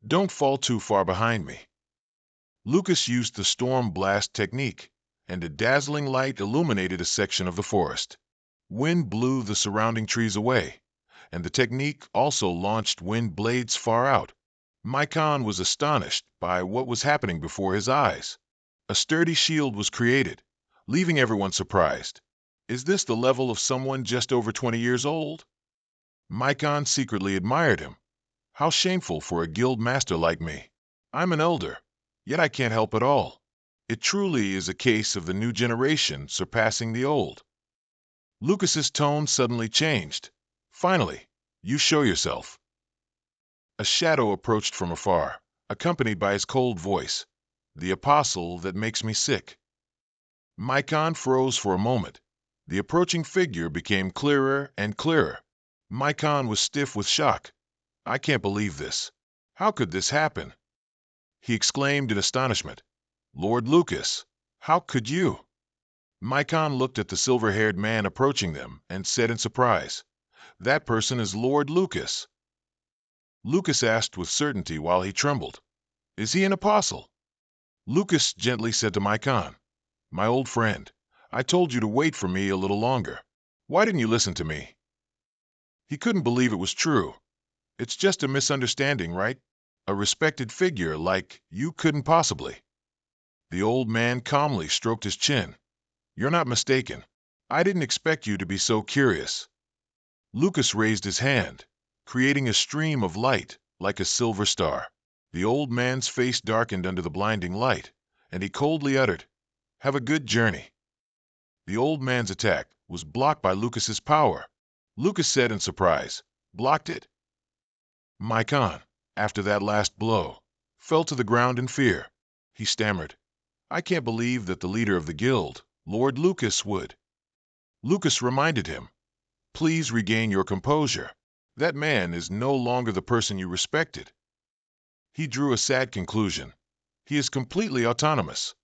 Speaker 1: don't fall too far behind me. Lucas used the storm blast technique, and a dazzling light illuminated a section of the forest. Wind blew the surrounding trees away, and the technique also launched wind blades far out. Maikon was astonished by what was happening before his eyes. A sturdy shield was created, leaving everyone surprised. Is this the level of someone just over 20 years old? Maikon secretly admired him. How shameful for a guild master like me. I'm an elder, yet I can't help it all. It truly is a case of the new generation surpassing the old. Lucas's tone suddenly changed. Finally, you show yourself. A shadow approached from afar, accompanied by his cold voice. The apostle that makes me sick. Maikon froze for a moment. The approaching figure became clearer and clearer. Maikon was stiff with shock. I can't believe this. How could this happen? He exclaimed in astonishment. Lord Lucas, how could you? Maikon looked at the silver-haired man approaching them and said in surprise, that person is Lord Lucas. Lucas asked with certainty while he trembled, is he an apostle? Lucas gently said to Maikon, my old friend, I told you to wait for me a little longer. Why didn't you listen to me? He couldn't believe it was true. It's just a misunderstanding, right? A respected figure like you couldn't possibly. The old man calmly stroked his chin. You're not mistaken. I didn't expect you to be so curious. Lucas raised his hand, creating a stream of light like a silver star. The old man's face darkened under the blinding light, and he coldly uttered, have a good journey. The old man's attack was blocked by Lucas's power. Lucas said in surprise, blocked it? Maikon, after that last blow, fell to the ground in fear. He stammered, I can't believe that the leader of the guild, Lord Lucas, would. Lucas reminded him, please regain your composure. That man is no longer the person you respected. He drew a sad conclusion. He is completely autonomous.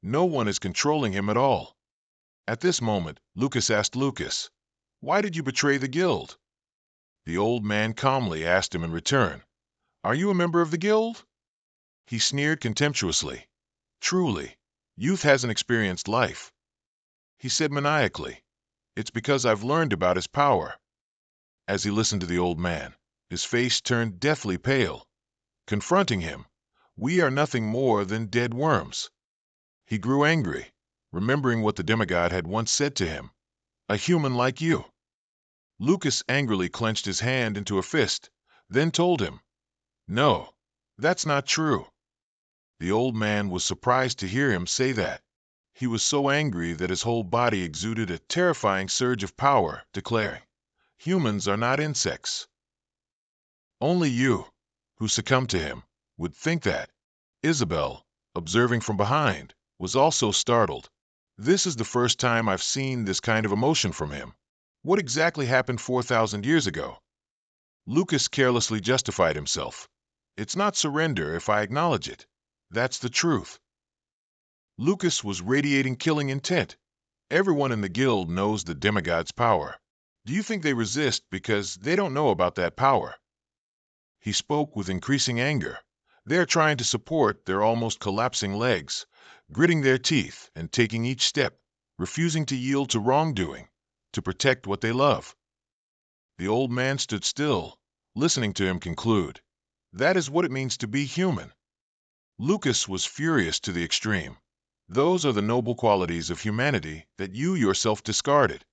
Speaker 1: No one is controlling him at all. At this moment, Lucas asked Lucas, Why did you betray the guild? The old man calmly asked him in return, Are you a member of the guild? He sneered contemptuously. Truly, youth hasn't experienced life. He said maniacally, It's because I've learned about his power. As he listened to the old man, his face turned deathly pale. Confronting him, we are nothing more than dead worms. He grew angry, remembering what the demigod had once said to him, a human like you. Lucas angrily clenched his hand into a fist, then told him, No, that's not true. The old man was surprised to hear him say that. He was so angry that his whole body exuded a terrifying surge of power, declaring, Humans are not insects. Only you, who succumbed to him, would think that. Isabel, observing from behind, was also startled. This is the first time I've seen this kind of emotion from him. What exactly happened 4,000 years ago? Lucas carelessly justified himself. It's not surrender if I acknowledge it. That's the truth. Lucas was radiating killing intent. Everyone in the guild knows the demigod's power. Do you think they resist because they don't know about that power? He spoke with increasing anger. They are trying to support their almost collapsing legs, gritting their teeth and taking each step, refusing to yield to wrongdoing, to protect what they love. The old man stood still, listening to him conclude. That is what it means to be human. Lucas was furious to the extreme. Those are the noble qualities of humanity that you yourself discarded.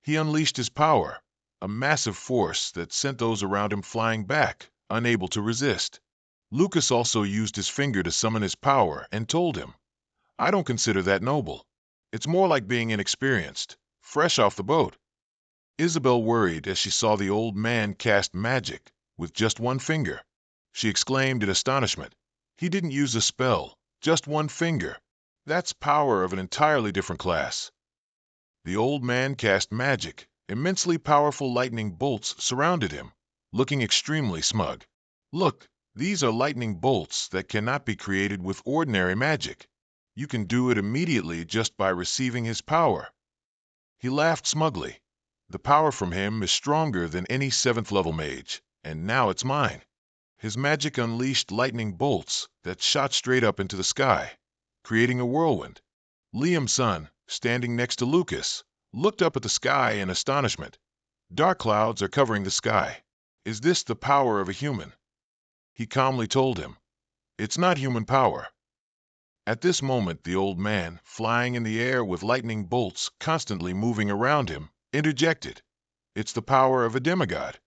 Speaker 1: He unleashed his power, a massive force that sent those around him flying back, unable to resist. Lucas also used his finger to summon his power and told him, I don't consider that noble. It's more like being inexperienced, fresh off the boat. Isabel worried as she saw the old man cast magic with just one finger. She exclaimed in astonishment, He didn't use a spell, just one finger. That's power of an entirely different class. The old man cast magic. Immensely powerful lightning bolts surrounded him, looking extremely smug. Look, these are lightning bolts that cannot be created with ordinary magic. You can do it immediately just by receiving his power. He laughed smugly. The power from him is stronger than any 7th level mage, and now it's mine. His magic unleashed lightning bolts that shot straight up into the sky, creating a whirlwind. Liam's son, standing next to Lucas, looked up at the sky in astonishment. Dark clouds are covering the sky. Is this the power of a human? He calmly told him, It's not human power. At this moment, the old man, flying in the air with lightning bolts constantly moving around him, interjected, It's the power of a demigod.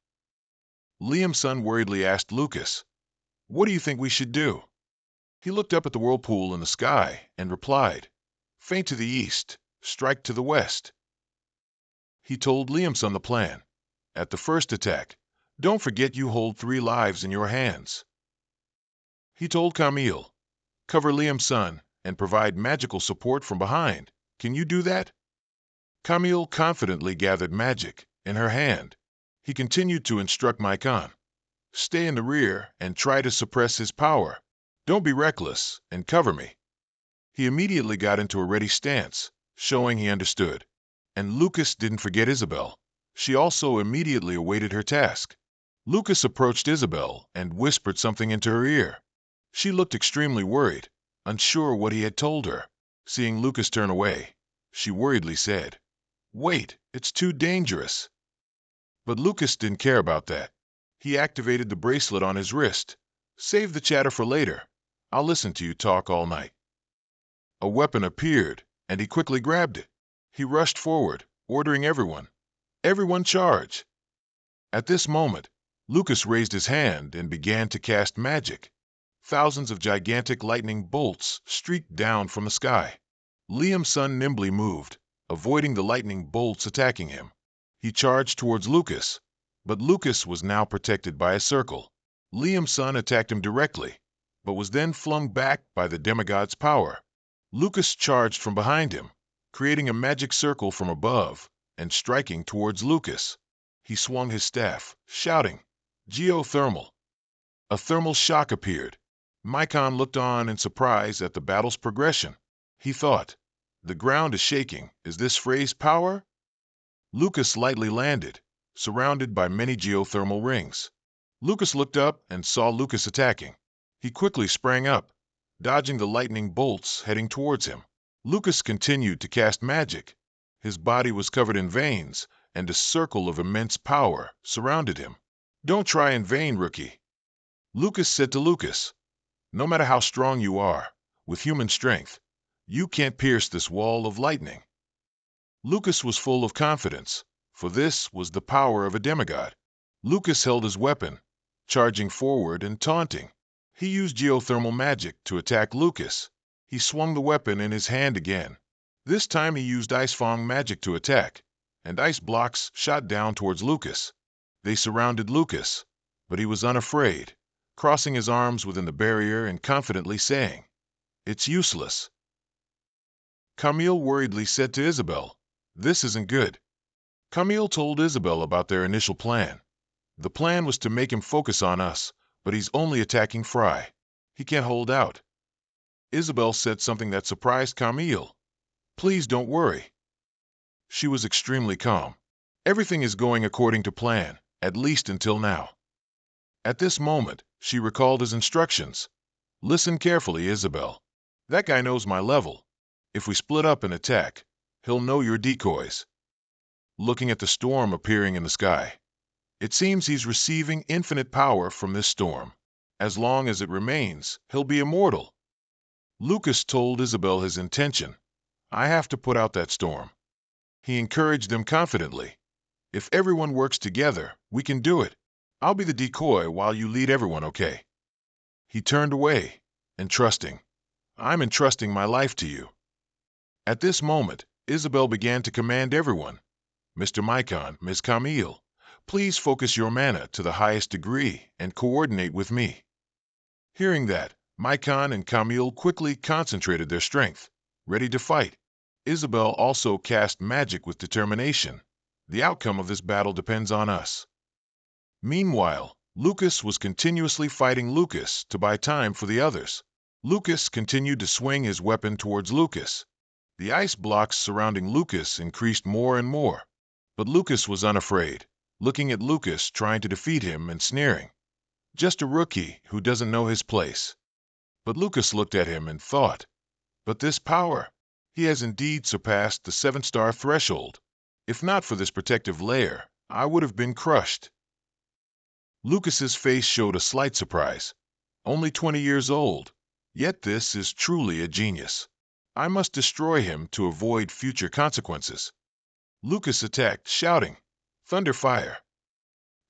Speaker 1: Liam's son worriedly asked Lucas, What do you think we should do? He looked up at the whirlpool in the sky and replied, Feint to the east, strike to the west. He told Liamson the plan. At the first attack, don't forget you hold 3 lives in your hands. He told Camille, cover Liamson and provide magical support from behind. Can you do that? Camille confidently gathered magic in her hand. He continued to instruct Maikon, stay in the rear and try to suppress his power. Don't be reckless and cover me. He immediately got into a ready stance, showing he understood. And Lucas didn't forget Isabel. She also immediately awaited her task. Lucas approached Isabel and whispered something into her ear. She looked extremely worried, unsure what he had told her. Seeing Lucas turn away, she worriedly said, Wait, it's too dangerous. But Lucas didn't care about that. He activated the bracelet on his wrist. Save the chatter for later. I'll listen to you talk all night. A weapon appeared, and he quickly grabbed it. He rushed forward, ordering everyone charge. At this moment, Lucas raised his hand and began to cast magic. Thousands of gigantic lightning bolts streaked down from the sky. Liam's son nimbly moved, avoiding the lightning bolts attacking him. He charged towards Lucas, but Lucas was now protected by a circle. Liam's son attacked him directly, but was then flung back by the demigod's power. Lucas charged from behind him, creating a magic circle from above and striking towards Lucas. He swung his staff, shouting, Geothermal. A thermal shock appeared. Maikon looked on in surprise at the battle's progression. He thought, the ground is shaking. Is this Frey's power? Lucas lightly landed, surrounded by many geothermal rings. Lucas looked up and saw Lucas attacking. He quickly sprang up, dodging the lightning bolts heading towards him. Lucas continued to cast magic. His body was covered in veins, and a circle of immense power surrounded him. "Don't try in vain, rookie," Lucas said to Lucas. "No matter how strong you are, with human strength, you can't pierce this wall of lightning." Lucas was full of confidence, for this was the power of a demigod. Lucas held his weapon, charging forward and taunting. He used geothermal magic to attack Lucas. He swung the weapon in his hand again. This time he used Ice Fang magic to attack, and ice blocks shot down towards Lucas. They surrounded Lucas, but he was unafraid, crossing his arms within the barrier and confidently saying, "It's useless." Camille worriedly said to Isabel, "This isn't good." Camille told Isabel about their initial plan. The plan was to make him focus on us, but he's only attacking Frey. He can't hold out. Isabel said something that surprised Camille. "Please don't worry." She was extremely calm. "Everything is going according to plan, at least until now." At this moment, she recalled his instructions. "Listen carefully, Isabel. That guy knows my level. If we split up and attack, he'll know your decoys." Looking at the storm appearing in the sky, "It seems he's receiving infinite power from this storm. As long as it remains, he'll be immortal." Lucas told Isabel his intention. "I have to put out that storm." He encouraged them confidently. "If everyone works together, we can do it. I'll be the decoy while you lead everyone, okay?" He turned away, I'm entrusting my life to you." At this moment, Isabel began to command everyone. "Mr. Mycon, Ms. Camille, please focus your mana to the highest degree and coordinate with me." Hearing that, Mycon and Camille quickly concentrated their strength, ready to fight. Isabel also cast magic with determination. "The outcome of this battle depends on us." Meanwhile, Lucas was continuously fighting Lucas to buy time for the others. Lucas continued to swing his weapon towards Lucas. The ice blocks surrounding Lucas increased more and more. But Lucas was unafraid, looking at Lucas trying to defeat him and sneering. "Just a rookie who doesn't know his place." But Lucas looked at him and thought, "But this power, he has indeed surpassed the 7-star threshold. If not for this protective layer, I would have been crushed." Lucas's face showed a slight surprise. Only 20 years old, yet this is truly a genius. I must destroy him to avoid future consequences. Lucas attacked, shouting, "Thunder fire!"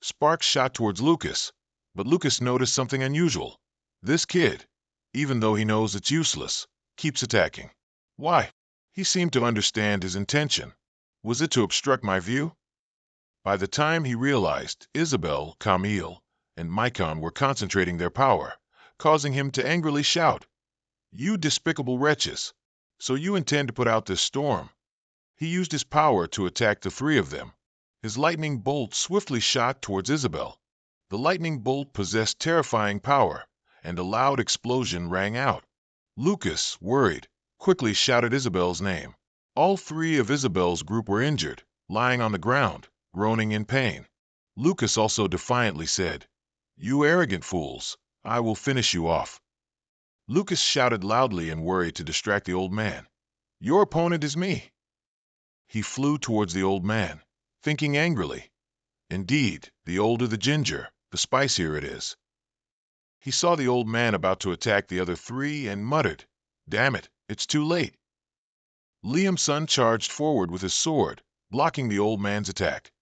Speaker 1: Sparks shot towards Lucas, but Lucas noticed something unusual. This kid, even though he knows it's useless, keeps attacking. Why? He seemed to understand his intention. Was it to obstruct my view? By the time he realized, Isabel, Camille, and Mycon were concentrating their power, causing him to angrily shout, "You despicable wretches! So you intend to put out this storm?" He used his power to attack the 3 of them. His lightning bolt swiftly shot towards Isabel. The lightning bolt possessed terrifying power, and a loud explosion rang out. Lucas, worried, quickly shouted Isabel's name. All 3 of Isabel's group were injured, lying on the ground, groaning in pain. Lucas also defiantly said, "You arrogant fools, I will finish you off." Lucas shouted loudly in worry to distract the old man. "Your opponent is me." He flew towards the old man, thinking angrily, "Indeed, the older the ginger, the spicier it is." He saw the old man about to attack the other 3 and muttered, "Damn it, it's too late." Liam's son charged forward with his sword, blocking the old man's attack.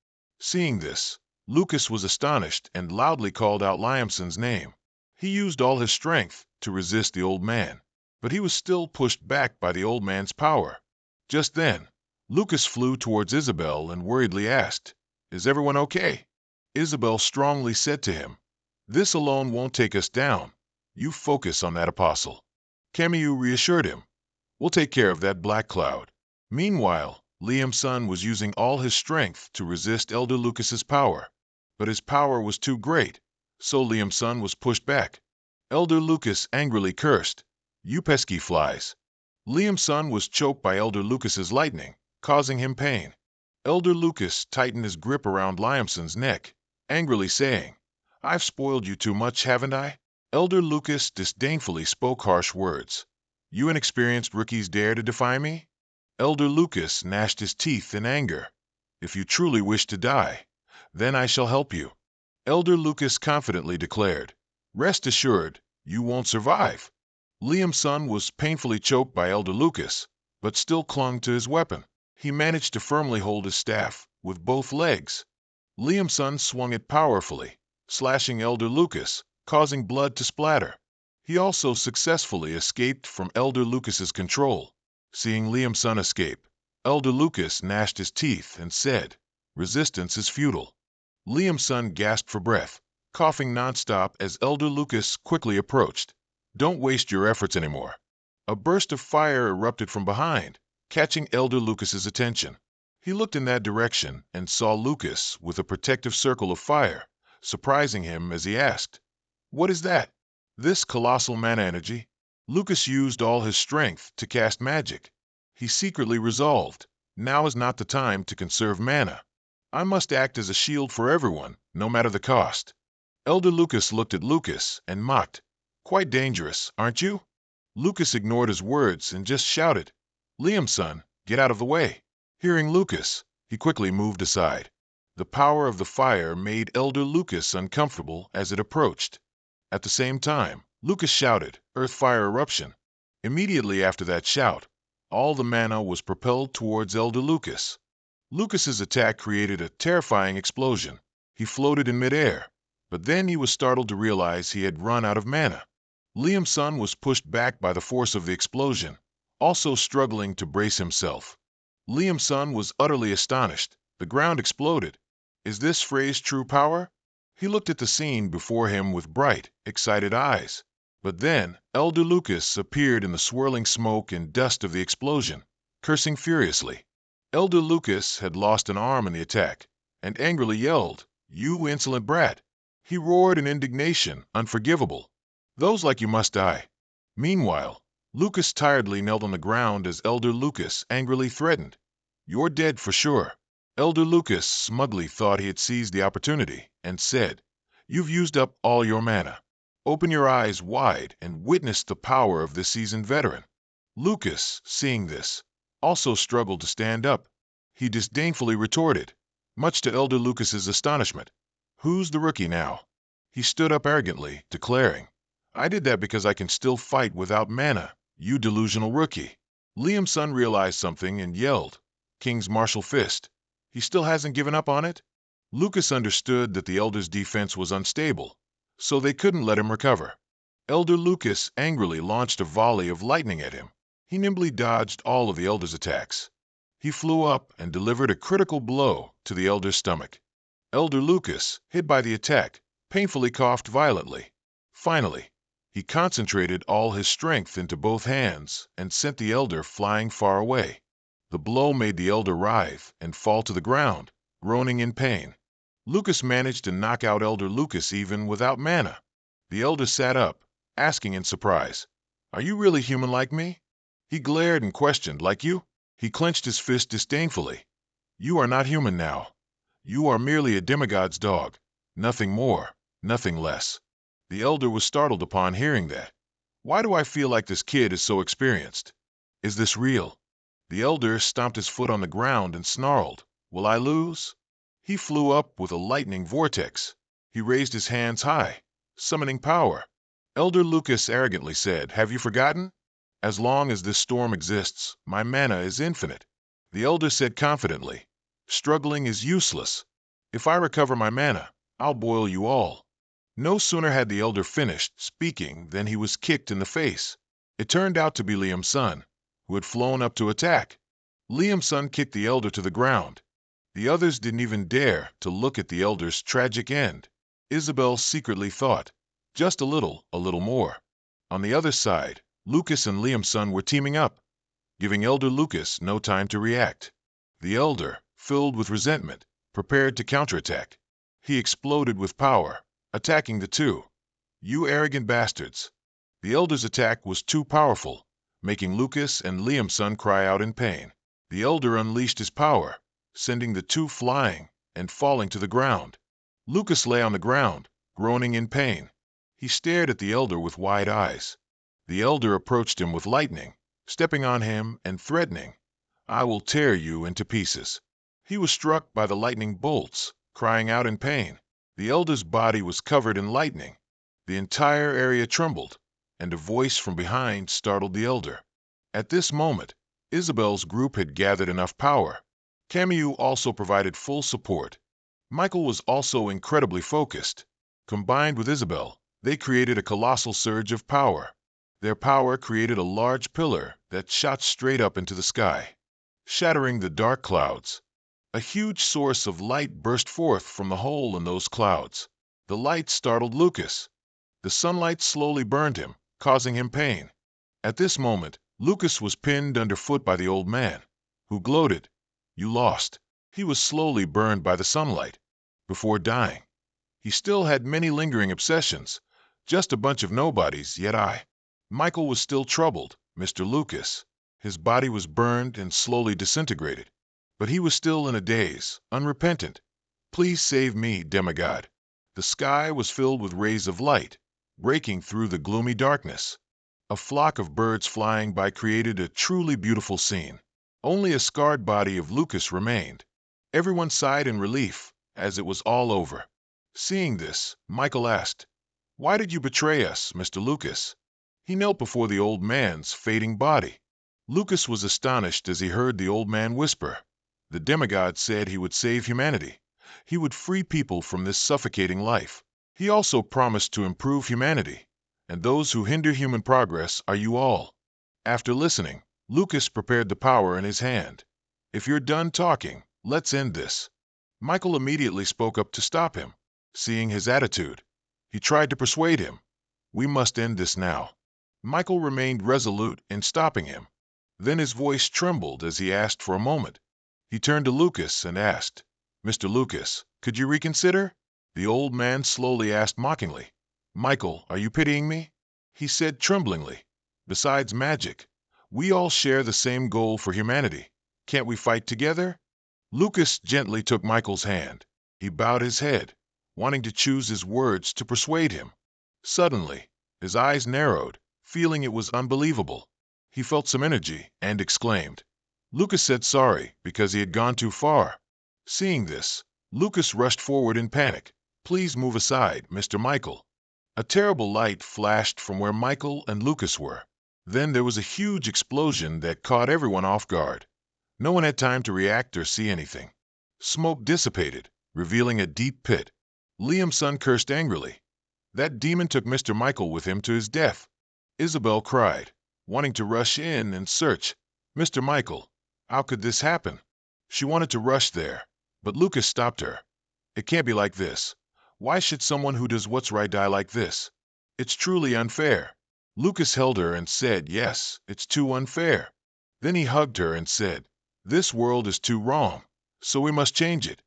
Speaker 1: Seeing this, Lucas was astonished and loudly called out Liamson's name. He used all his strength to resist the old man, but he was still pushed back by the old man's power. Just then, Lucas flew towards Isabel and worriedly asked, "Is everyone okay?" Isabel strongly said to him, "This alone won't take us down. You focus on that apostle." Camille reassured him, "We'll take care of that black cloud." Meanwhile, Liam's son was using all his strength to resist Elder Lucas's power, but his power was too great, so Liam's son was pushed back. Elder Lucas angrily cursed, "You pesky flies." Liam's son was choked by Elder Lucas's lightning, causing him pain. Elder Lucas tightened his grip around Liamson's neck, angrily saying, "I've spoiled you too much, haven't I?" Elder Lucas disdainfully spoke harsh words. "You inexperienced rookies dare to defy me?" Elder Lucas gnashed his teeth in anger. "If you truly wish to die, then I shall help you." Elder Lucas confidently declared, "Rest assured, you won't survive." Liamson was painfully choked by Elder Lucas, but still clung to his weapon. He managed to firmly hold his staff with both legs. Liamson swung it powerfully, slashing Elder Lucas, causing blood to splatter. He also successfully escaped from Elder Lucas's control. Seeing Liamson escape, Elder Lucas gnashed his teeth and said, "Resistance is futile." Liamson gasped for breath, coughing nonstop as Elder Lucas quickly approached. "Don't waste your efforts anymore." A burst of fire erupted from behind, catching Elder Lucas's attention. He looked in that direction and saw Lucas with a protective circle of fire, surprising him as he asked, "What is that?" "This colossal mana energy." Lucas used all his strength to cast magic. He secretly resolved, now is not the time to conserve mana. I must act as a shield for everyone, no matter the cost. Elder Lucas looked at Lucas and mocked, "Quite dangerous, aren't you?" Lucas ignored his words and just shouted, "Liamson, get out of the way." Hearing Lucas, he quickly moved aside. The power of the fire made Elder Lucas uncomfortable as it approached. At the same time, Lucas shouted, "Earth-fire eruption." Immediately after that shout, all the mana was propelled towards Elder Lucas. Lucas's attack created a terrifying explosion. He floated in midair, but then he was startled to realize he had run out of mana. Liamson was pushed back by the force of the explosion, also struggling to brace himself. Liamson was utterly astonished. The ground exploded. Is this Frey's true power? He looked at the scene before him with bright, excited eyes. But then, Elder Lucas appeared in the swirling smoke and dust of the explosion, cursing furiously. Elder Lucas had lost an arm in the attack, and angrily yelled, "You insolent brat!" He roared in indignation, unforgivable. "Those like you must die." Meanwhile, Lucas tiredly knelt on the ground as Elder Lucas angrily threatened, "You're dead for sure." Elder Lucas smugly thought he had seized the opportunity and said, "You've used up all your mana. Open your eyes wide and witness the power of this seasoned veteran." Lucas, seeing this, also struggled to stand up. He disdainfully retorted, much to Elder Lucas's astonishment, "Who's the rookie now?" He stood up arrogantly, declaring, "I did that because I can still fight without mana, you delusional rookie." Liamson realized something and yelled, "King's martial fist." He still hasn't given up on it? Lucas understood that the Elder's defense was unstable, so they couldn't let him recover. Elder Lucas angrily launched a volley of lightning at him. He nimbly dodged all of the Elder's attacks. He flew up and delivered a critical blow to the Elder's stomach. Elder Lucas, hit by the attack, painfully coughed violently. Finally, he concentrated all his strength into both hands and sent the Elder flying far away. The blow made the Elder writhe and fall to the ground, groaning in pain. Lucas managed to knock out Elder Lucas even without mana. The Elder sat up, asking in surprise, "Are you really human like me?" He glared and questioned, "Like you?" He clenched his fist disdainfully. "You are not human now. You are merely a demigod's dog. Nothing more, nothing less." The Elder was startled upon hearing that. "Why do I feel like this kid is so experienced? Is this real?" The Elder stomped his foot on the ground and snarled, "Will I lose?" He flew up with a lightning vortex. He raised his hands high, summoning power. Elder Lucas arrogantly said, "Have you forgotten? As long as this storm exists, my mana is infinite." The Elder said confidently, "Struggling is useless. If I recover my mana, I'll boil you all." No sooner had the Elder finished speaking than he was kicked in the face. It turned out to be Liamson, who had flown up to attack. Liamson kicked the Elder to the ground. The others didn't even dare to look at the Elder's tragic end. Isabel secretly thought, just a little more. On the other side, Lucas and Liamson were teaming up, giving Elder Lucas no time to react. The Elder, filled with resentment, prepared to counterattack. He exploded with power, attacking the two. "You arrogant bastards." The Elder's attack was too powerful, making Lucas and Liamson cry out in pain. The Elder unleashed his power, sending the two flying and falling to the ground. Lucas lay on the ground, groaning in pain. He stared at the elder with wide eyes. The elder approached him with lightning, stepping on him and threatening, "I will tear you into pieces." He was struck by the lightning bolts, crying out in pain. The elder's body was covered in lightning. The entire area trembled, and a voice from behind startled the elder. At this moment, Isabel's group had gathered enough power. Camus also provided full support. Michael was also incredibly focused. Combined with Isabel, they created a colossal surge of power. Their power created a large pillar that shot straight up into the sky, shattering the dark clouds. A huge source of light burst forth from the hole in those clouds. The light startled Lucas. The sunlight slowly burned him, causing him pain. At this moment, Lucas was pinned underfoot by the old man, who gloated, "You lost." He was slowly burned by the sunlight. Before dying, he still had many lingering obsessions, just a bunch of nobodies, yet Michael was still troubled, Mr. Lucas. His body was burned and slowly disintegrated, but he was still in a daze, unrepentant. "Please save me, demigod." The sky was filled with rays of light, breaking through the gloomy darkness. A flock of birds flying by created a truly beautiful scene. Only a scarred body of Lucas remained. Everyone sighed in relief, as it was all over. Seeing this, Michael asked, "Why did you betray us, Mr. Lucas?" He knelt before the old man's fading body. Lucas was astonished as he heard the old man whisper, "The demigod said he would save humanity. He would free people from this suffocating life. He also promised to improve humanity, and those who hinder human progress are you all." After listening, Lucas prepared the power in his hand. "If you're done talking, let's end this." Michael immediately spoke up to stop him. Seeing his attitude, he tried to persuade him, "We must end this now." Michael remained resolute in stopping him. Then his voice trembled as he asked for a moment. He turned to Lucas and asked, "Mr. Lucas, could you reconsider?" The old man slowly asked mockingly, "Michael, are you pitying me?" He said tremblingly, "Besides magic, we all share the same goal for humanity. Can't we fight together?" Lucas gently took Michael's hand. He bowed his head, wanting to choose his words to persuade him. Suddenly, his eyes narrowed, feeling it was unbelievable. He felt some energy and exclaimed. Lucas said sorry because he had gone too far. Seeing this, Lucas rushed forward in panic. "Please move aside, Mr. Michael." A terrible light flashed from where Michael and Lucas were. Then there was a huge explosion that caught everyone off guard. No one had time to react or see anything. Smoke dissipated, revealing a deep pit. Liam's son cursed angrily. That demon took Mr. Michael with him to his death. Isabel cried, wanting to rush in and search. "Mr. Michael, how could this happen?" She wanted to rush there, but Lucas stopped her. "It can't be like this. Why should someone who does what's right die like this? It's truly unfair." Lucas held her and said, "Yes, it's too unfair." Then he hugged her and said, "This world is too wrong, so we must change it."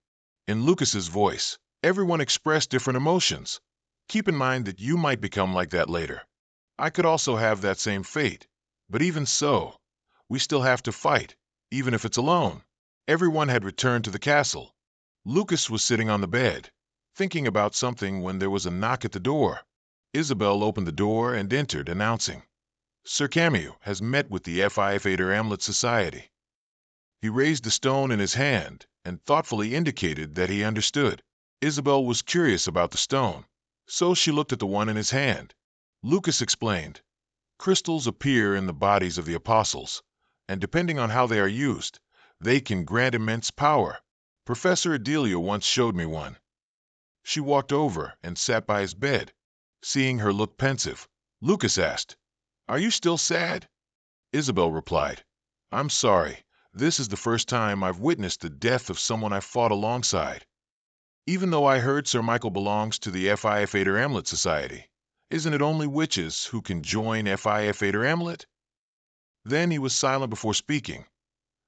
Speaker 1: In Lucas's voice, everyone expressed different emotions. "Keep in mind that you might become like that later. I could also have that same fate, but even so, we still have to fight, even if it's alone." Everyone had returned to the castle. Lucas was sitting on the bed, thinking about something when there was a knock at the door. Isabel opened the door and entered, announcing, "Sir Camus has met with the Fader Amulet Society." He raised the stone in his hand and thoughtfully indicated that he understood. Isabel was curious about the stone, so she looked at the one in his hand. Lucas explained, "Crystals appear in the bodies of the apostles, and depending on how they are used, they can grant immense power. Professor Adelia once showed me one." She walked over and sat by his bed. Seeing her look pensive, Lucas asked, "Are you still sad?" Isabel replied, "I'm sorry. This is the first time I've witnessed the death of someone I fought alongside. Even though I heard Sir Michael belongs to the Fader Amulet Society, isn't it only witches who can join Fader Amulet?" Then he was silent before speaking.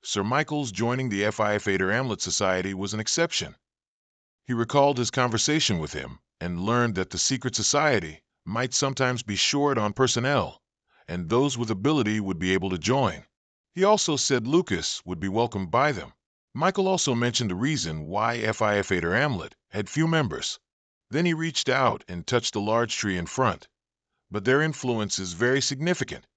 Speaker 1: Sir Michael's joining the Fader Amulet Society was an exception. He recalled his conversation with him and learned that the secret society might sometimes be short on personnel, and those with ability would be able to join. He also said Lucas would be welcomed by them. Michael also mentioned the reason why FIF-8 Hamlet had few members. Then he reached out and touched a large tree in front. But their influence is very significant.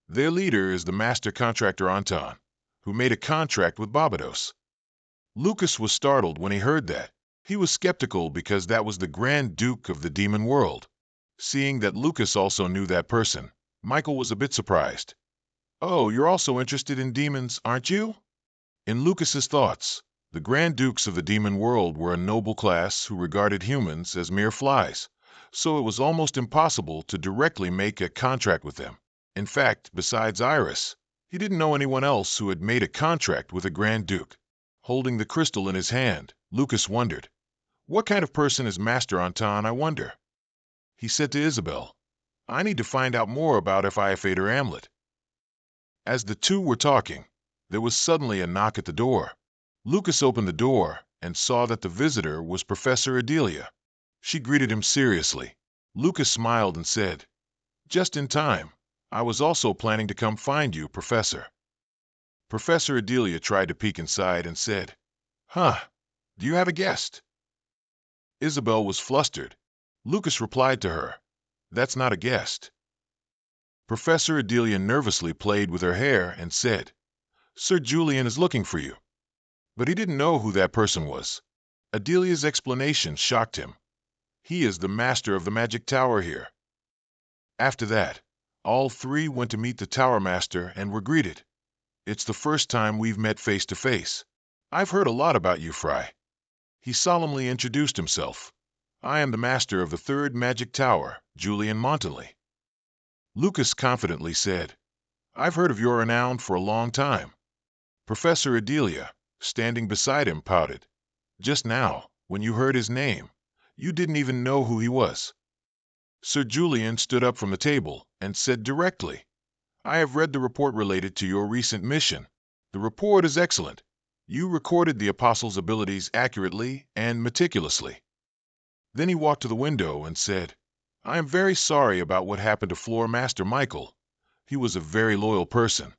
Speaker 1: Their leader is the master contractor Anton, who made a contract with Barbados. Lucas was startled when he heard that. He was skeptical because that was the Grand Duke of the demon world. Seeing that Lucas also knew that person, Michael was a bit surprised. "Oh, you're also interested in demons, aren't you?" In Lucas's thoughts, the Grand Dukes of the demon world were a noble class who regarded humans as mere flies, so it was almost impossible to directly make a contract with them. In fact, besides Iris, he didn't know anyone else who had made a contract with a Grand Duke. Holding the crystal in his hand, Lucas wondered, "What kind of person is Master Anton, I wonder?" He said to Isabel, "I need to find out more about FIF-8 Hamlet." As the two were talking, there was suddenly a knock at the door. Lucas opened the door and saw that the visitor was Professor Adelia. She greeted him seriously. Lucas smiled and said, "Just in time. I was also planning to come find you, Professor." Professor Adelia tried to peek inside and said, "Huh, do you have a guest?" Isabel was flustered. Lucas replied to her, "That's not a guest." Professor Adelia nervously played with her hair and said, "Sir Julian is looking for you." But he didn't know who that person was. Adelia's explanation shocked him. "He is the master of the magic tower here." After that, all three went to meet the tower master and were greeted. "It's the first time we've met face to face. I've heard a lot about you, Frey." He solemnly introduced himself. "I am the master of the third magic tower, Julian Montanley." Lucas confidently said, "I've heard of your renown for a long time." Professor Adelia, standing beside him, pouted. "Just now, when you heard his name, you didn't even know who he was." Sir Julian stood up from the table and said directly, "I have read the report related to your recent mission. The report is excellent. You recorded the Apostle's abilities accurately and meticulously." Then he walked to the window and said, "I am very sorry about what happened to Floor Master Michael. He was a very loyal person."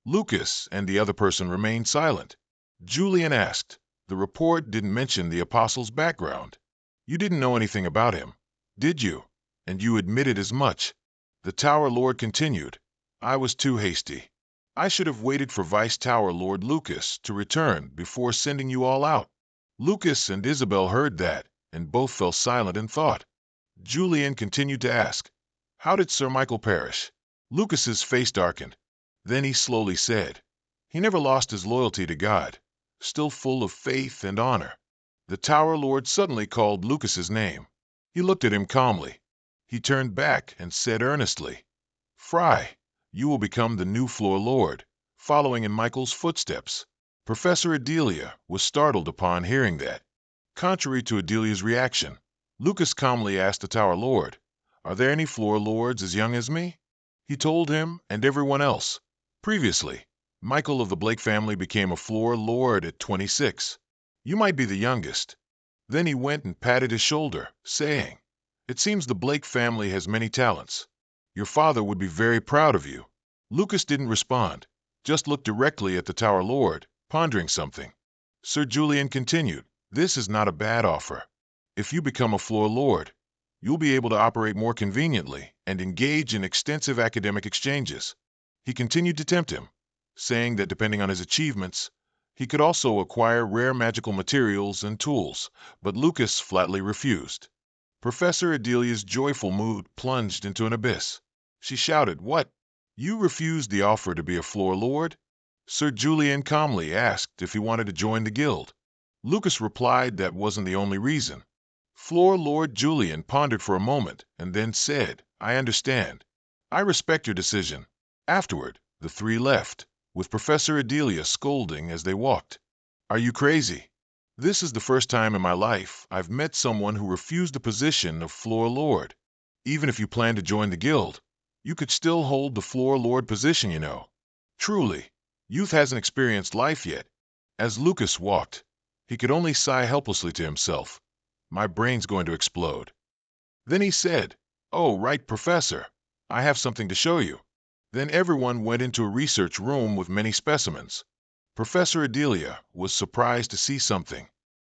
Speaker 1: Lucas and the other person remained silent. Julian asked, "The report didn't mention the Apostle's background. You didn't know anything about him, did you? And you admitted as much." The Tower Lord continued, "I was too hasty. I should have waited for Vice Tower Lord Lucas to return before sending you all out." Lucas and Isabel heard that, and both fell silent in thought. Julian continued to ask, "How did Sir Michael perish?" Lucas's face darkened. Then he slowly said, "He never lost his loyalty to God, still full of faith and honor." The Tower Lord suddenly called Lucas's name. He looked at him calmly. He turned back and said earnestly, "Frey, you will become the new Floor Lord, following in Michael's footsteps." Professor Adelia was startled upon hearing that. Contrary to Adelia's reaction, Lucas calmly asked the Tower Lord, "Are there any Floor Lords as young as me?" He told him and everyone else. Previously, Michael of the Blake family became a Floor Lord at 26. "You might be the youngest." Then he went and patted his shoulder, saying, "It seems the Blake family has many talents. Your father would be very proud of you." Lucas didn't respond, just looked directly at the Tower Lord, pondering something. Sir Julian continued, "This is not a bad offer. If you become a Floor Lord, you'll be able to operate more conveniently and engage in extensive academic exchanges." He continued to tempt him, saying that depending on his achievements, he could also acquire rare magical materials and tools, but Lucas flatly refused. Professor Adelia's joyful mood plunged into an abyss. She shouted, "What? You refused the offer to be a Floor Lord?" Sir Julian calmly asked if he wanted to join the guild. Lucas replied that wasn't the only reason. Floor Lord Julian pondered for a moment and then said, "I understand. I respect your decision." Afterward, the three left, with Professor Adelia scolding as they walked. "Are you crazy? This is the first time in my life I've met someone who refused the position of Floor Lord. Even if you plan to join the guild, you could still hold the Floor Lord position, you know. Truly, youth hasn't experienced life yet." As Lucas walked, he could only sigh helplessly to himself, "My brain's going to explode." Then he said, "Oh, right, Professor. I have something to show you." Then everyone went into a research room with many specimens. Professor Adelia was surprised to see something.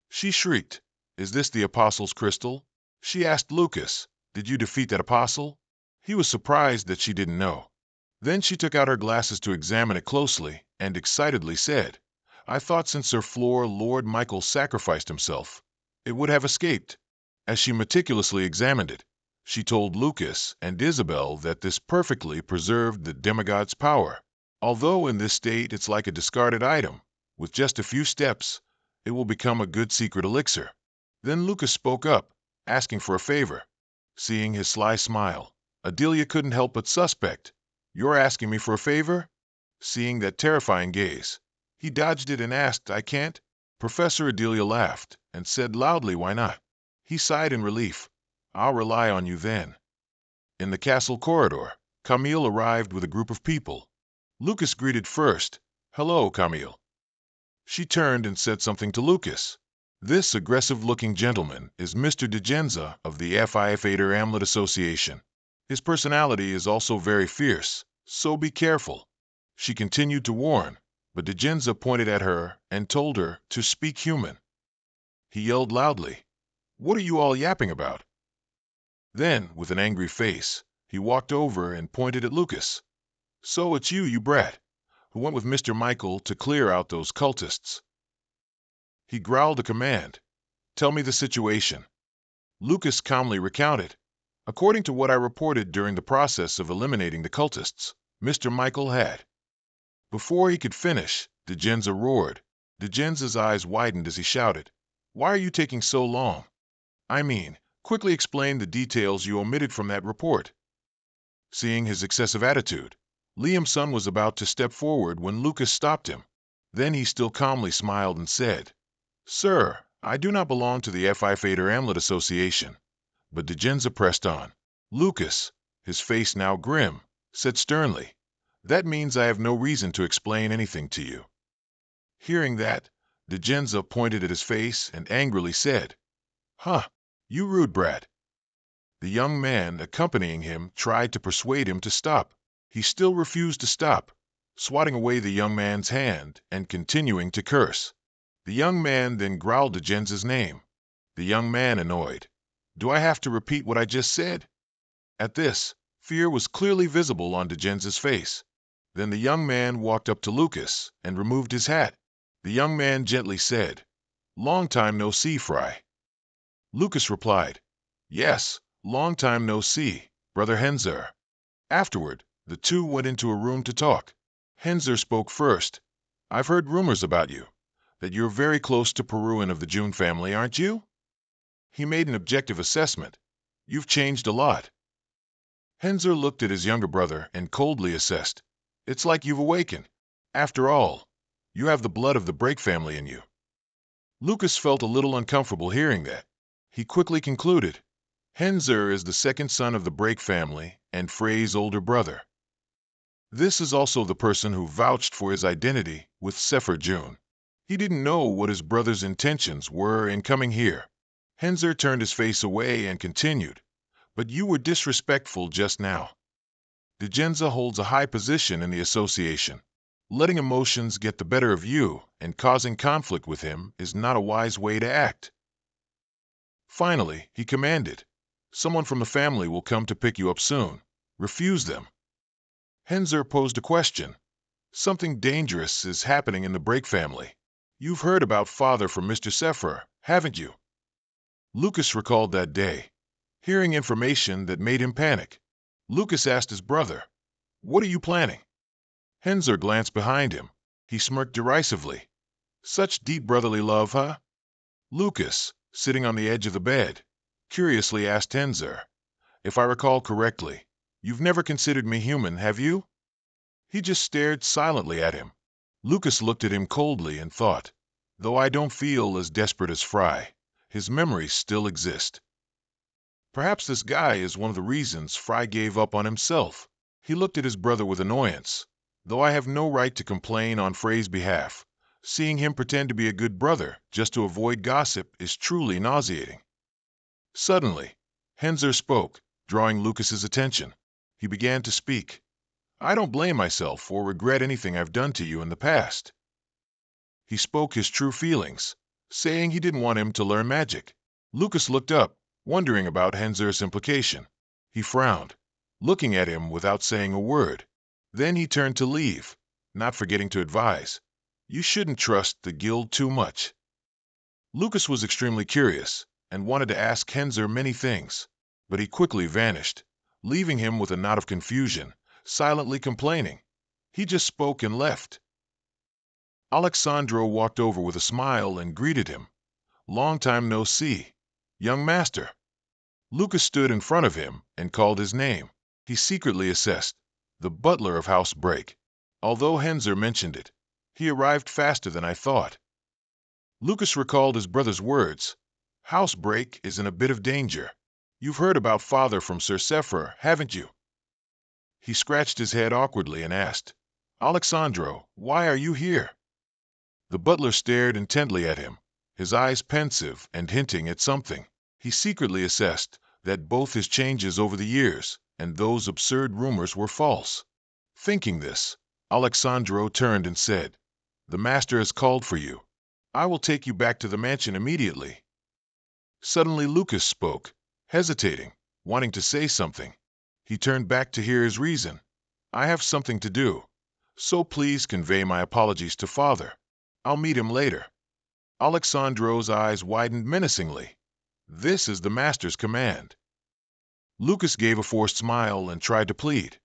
Speaker 1: She shrieked, "Is this the Apostle's crystal?" She asked Lucas, "Did you defeat that apostle?" He was surprised that she didn't know. Then she took out her glasses to examine it closely and excitedly said, "I thought since Sir Flor Lord Michael sacrificed himself, it would have escaped." As she meticulously examined it, she told Lucas and Isabel that this perfectly preserved the demigod's power. Although in this state it's like a discarded item, with just a few steps, it will become a good secret elixir. Then Lucas spoke up, asking for a favor. Seeing his sly smile, Adelia couldn't help but suspect. "You're asking me for a favor?" Seeing that terrifying gaze, he dodged it and asked, "I can't?" Professor Adelia laughed and said loudly, "Why not?" He sighed in relief. "I'll rely on you then." In the castle corridor, Camille arrived with a group of people. Lucas greeted first. "Hello, Camille." She turned and said something to Lucas. "This aggressive-looking gentleman is Mr. Digenza of the Fader Amlet Association. His personality is also very fierce, so be careful." She continued to warn, but Digenza pointed at her and told her to speak human. He yelled loudly, "What are you all yapping about?" Then, with an angry face, he walked over and pointed at Lucas. "So it's you brat, who went with Mr. Michael to clear out those cultists." He growled a command, "Tell me the situation." Lucas calmly recounted. "According to what I reported during the process of eliminating the cultists, Mr. Michael had—" Before he could finish, Digenza roared. Digenza's eyes widened as he shouted, "Why are you taking so long? I mean, quickly explain the details you omitted from that report." Seeing his excessive attitude, Liamson was about to step forward when Lucas stopped him. Then he still calmly smiled and said, "Sir, I do not belong to the Fader Amlet Association." But Digenza pressed on. Lucas, his face now grim, said sternly, "That means I have no reason to explain anything to you." Hearing that, Digenza pointed at his face and angrily said, "Huh, you rude brat." The young man accompanying him tried to persuade him to stop. He still refused to stop, swatting away the young man's hand and continuing to curse. The young man then growled Digenza's name. The young man annoyed. "Do I have to repeat what I just said?" At this, fear was clearly visible on Digenza's face. Then the young man walked up to Lucas and removed his hat. The young man gently said, "Long time no see, Frey." Lucas replied, "Yes, long time no see, Brother Henzer." Afterward, the two went into a room to talk. Henzer spoke first. "I've heard rumors about you, that you're very close to Peruin of the June family, aren't you?" He made an objective assessment. "You've changed a lot." Henzer looked at his younger brother and coldly assessed. "It's like you've awakened. After all, you have the blood of the Break family in you." Lucas felt a little uncomfortable hearing that. He quickly concluded, "Henzer is the second son of the Break family and Frey's older brother. This is also the person who vouched for his identity with Sefer June. He didn't know what his brother's intentions were in coming here." Henzer turned his face away and continued, "But you were disrespectful just now. Digenza holds a high position in the association. Letting emotions get the better of you and causing conflict with him is not a wise way to act." Finally, he commanded, "Someone from the family will come to pick you up soon. Refuse them." Henzer posed a question. "Something dangerous is happening in the Break family. You've heard about father from Mr. Sefer, haven't you?" Lucas recalled that day, hearing information that made him panic. Lucas asked his brother, "What are you planning?" Henzer glanced behind him. He smirked derisively. "Such deep brotherly love, huh?" Lucas, sitting on the edge of the bed, curiously asked Henzer, "If I recall correctly, you've never considered me human, have you?" He just stared silently at him. Lucas looked at him coldly and thought, "Though I don't feel as desperate as Frey, his memories still exist. Perhaps this guy is one of the reasons Frey gave up on himself." He looked at his brother with annoyance. Though I have no right to complain on Frey's behalf, seeing him pretend to be a good brother just to avoid gossip is truly nauseating. Suddenly, Henzer spoke, drawing Lucas's attention. He began to speak. "I don't blame myself or regret anything I've done to you in the past. He spoke his true feelings, saying he didn't want him to learn magic. Lucas looked up, wondering about Henzer's implication. He frowned, looking at him without saying a word. Then he turned to leave, not forgetting to advise, "You shouldn't trust the guild too much." Lucas was extremely curious and wanted to ask Henzer many things, but he quickly vanished, leaving him with a knot of confusion, silently complaining. He just spoke and left. Alexandro walked over with a smile and greeted him. "Long time no see, young master." Lucas stood in front of him and called his name. He secretly assessed, "The butler of House Break." Although Henzer mentioned it, he arrived faster than I thought. Lucas recalled his brother's words. "House Break is in a bit of danger. You've heard about father from Sir Sephra, haven't you?" He scratched his head awkwardly and asked, "Alexandro, why are you here?" The butler stared intently at him, his eyes pensive and hinting at something. He secretly assessed that both his changes over the years and those absurd rumors were false. Thinking this, Alexandro turned and said, "The master has called for you. I will take you back to the mansion immediately." Suddenly Lucas spoke, hesitating, wanting to say something. He turned back to hear his reason. "I have something to do, so please convey my apologies to father. I'll meet him later." Alexandro's eyes widened menacingly. "This is the master's command." Lucas gave a forced smile and tried to plead.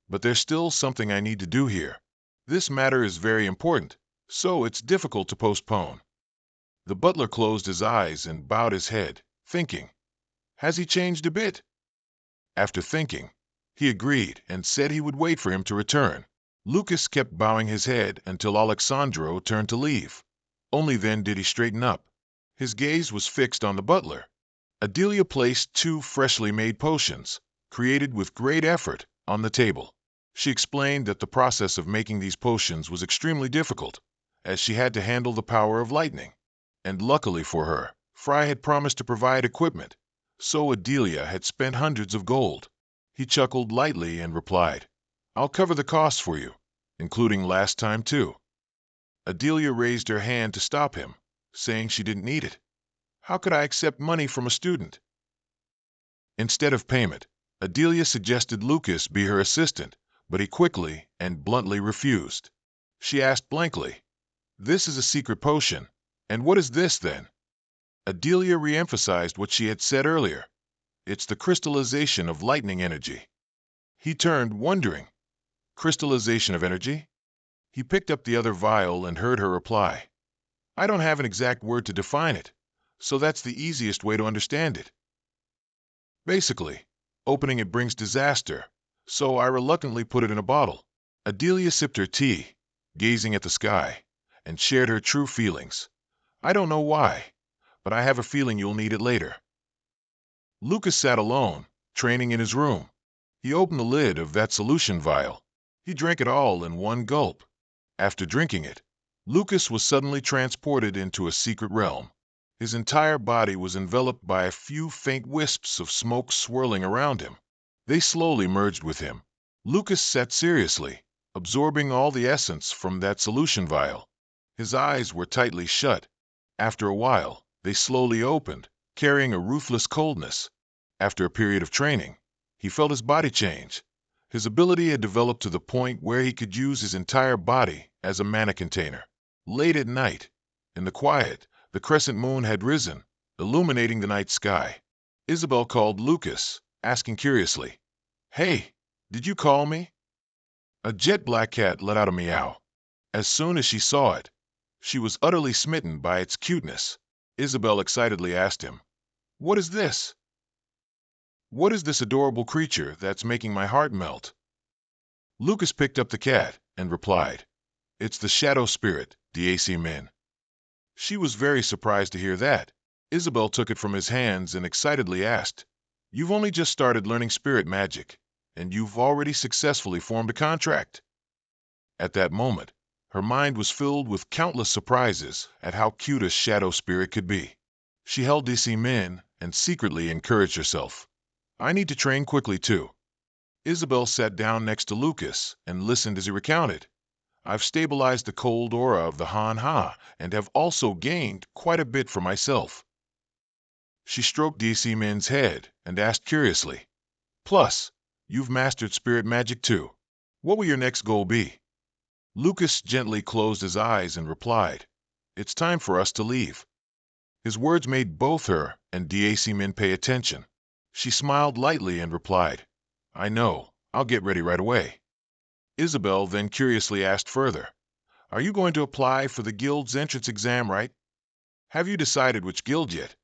Speaker 1: "But there's still something I need to do here. This matter is very important, so it's difficult to postpone." The butler closed his eyes and bowed his head, thinking, "Has he changed a bit?" After thinking, he agreed and said he would wait for him to return. Lucas kept bowing his head until Alexandro turned to leave. Only then did he straighten up. His gaze was fixed on the butler. Adelia placed 2 freshly made potions, created with great effort, on the table. She explained that the process of making these potions was extremely difficult, as she had to handle the power of lightning. And luckily for her, Frey had promised to provide equipment, so Adelia had spent hundreds of gold. He chuckled lightly and replied, "I'll cover the costs for you, including last time too." Adelia raised her hand to stop him, saying she didn't need it. "How could I accept money from a student?" Instead of payment, Adelia suggested Lucas be her assistant, but he quickly and bluntly refused. She asked blankly, "This is a secret potion, and what is this then?" Adelia re-emphasized what she had said earlier. "It's the crystallization of lightning energy." He turned, wondering. "Crystallization of energy?" He picked up the other vial and heard her reply, "I don't have an exact word to define it, so that's the easiest way to understand it. Basically, opening it brings disaster, so I reluctantly put it in a bottle." Adelia sipped her tea, gazing at the sky, and shared her true feelings. "I don't know why, but I have a feeling you'll need it later." Lucas sat alone, training in his room. He opened the lid of that solution vial. He drank it all in one gulp. After drinking it, Lucas was suddenly transported into a secret realm. His entire body was enveloped by a few faint wisps of smoke swirling around him. They slowly merged with him. Lucas sat seriously, absorbing all the essence from that solution vial. His eyes were tightly shut. After a while, they slowly opened, carrying a ruthless coldness. After a period of training, he felt his body change. His ability had developed to the point where he could use his entire body as a mana container. Late at night, in the quiet, the crescent moon had risen, illuminating the night sky. Isabel called Lucas, asking curiously, "Hey, did you call me?" A jet black cat let out a meow. As soon as she saw it, she was utterly smitten by its cuteness. Isabel excitedly asked him, "What is this? What is this adorable creature that's making my heart melt?" Lucas picked up the cat and replied, "It's the shadow spirit, DAC men." She was very surprised to hear that. Isabel took it from his hands and excitedly asked, "You've only just started learning spirit magic, and you've already successfully formed a contract." At that moment, her mind was filled with countless surprises at how cute a shadow spirit could be. She held DC men and secretly encouraged herself, "I need to train quickly too." Isabel sat down next to Lucas and listened as he recounted. I've stabilized the cold aura of the Han-Ha and have also gained quite a bit for myself. She stroked DC Min's head and asked curiously, Plus, you've mastered spirit magic too. What will your next goal be? Lucas gently closed his eyes and replied, It's time for us to leave. His words made both her and DAC Min pay attention. She smiled lightly and replied, I know, I'll get ready right away. Isabel then curiously asked further, Are you going to apply for the guild's entrance exam, right? Have you decided which guild yet?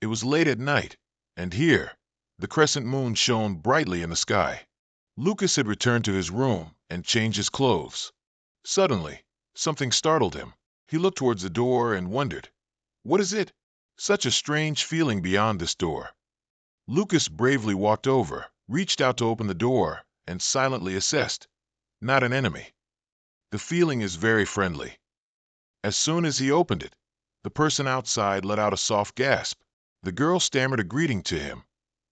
Speaker 1: It was late at night, and here, the crescent moon shone brightly in the sky. Lucas had returned to his room and changed his clothes. Suddenly, something startled him. He looked towards the door and wondered, What is it? Such a strange feeling beyond this door. Lucas bravely walked over, reached out to open the door, and silently assessed. Not an enemy. The feeling is very friendly. As soon as he opened it, the person outside let out a soft gasp. The girl stammered a greeting to him.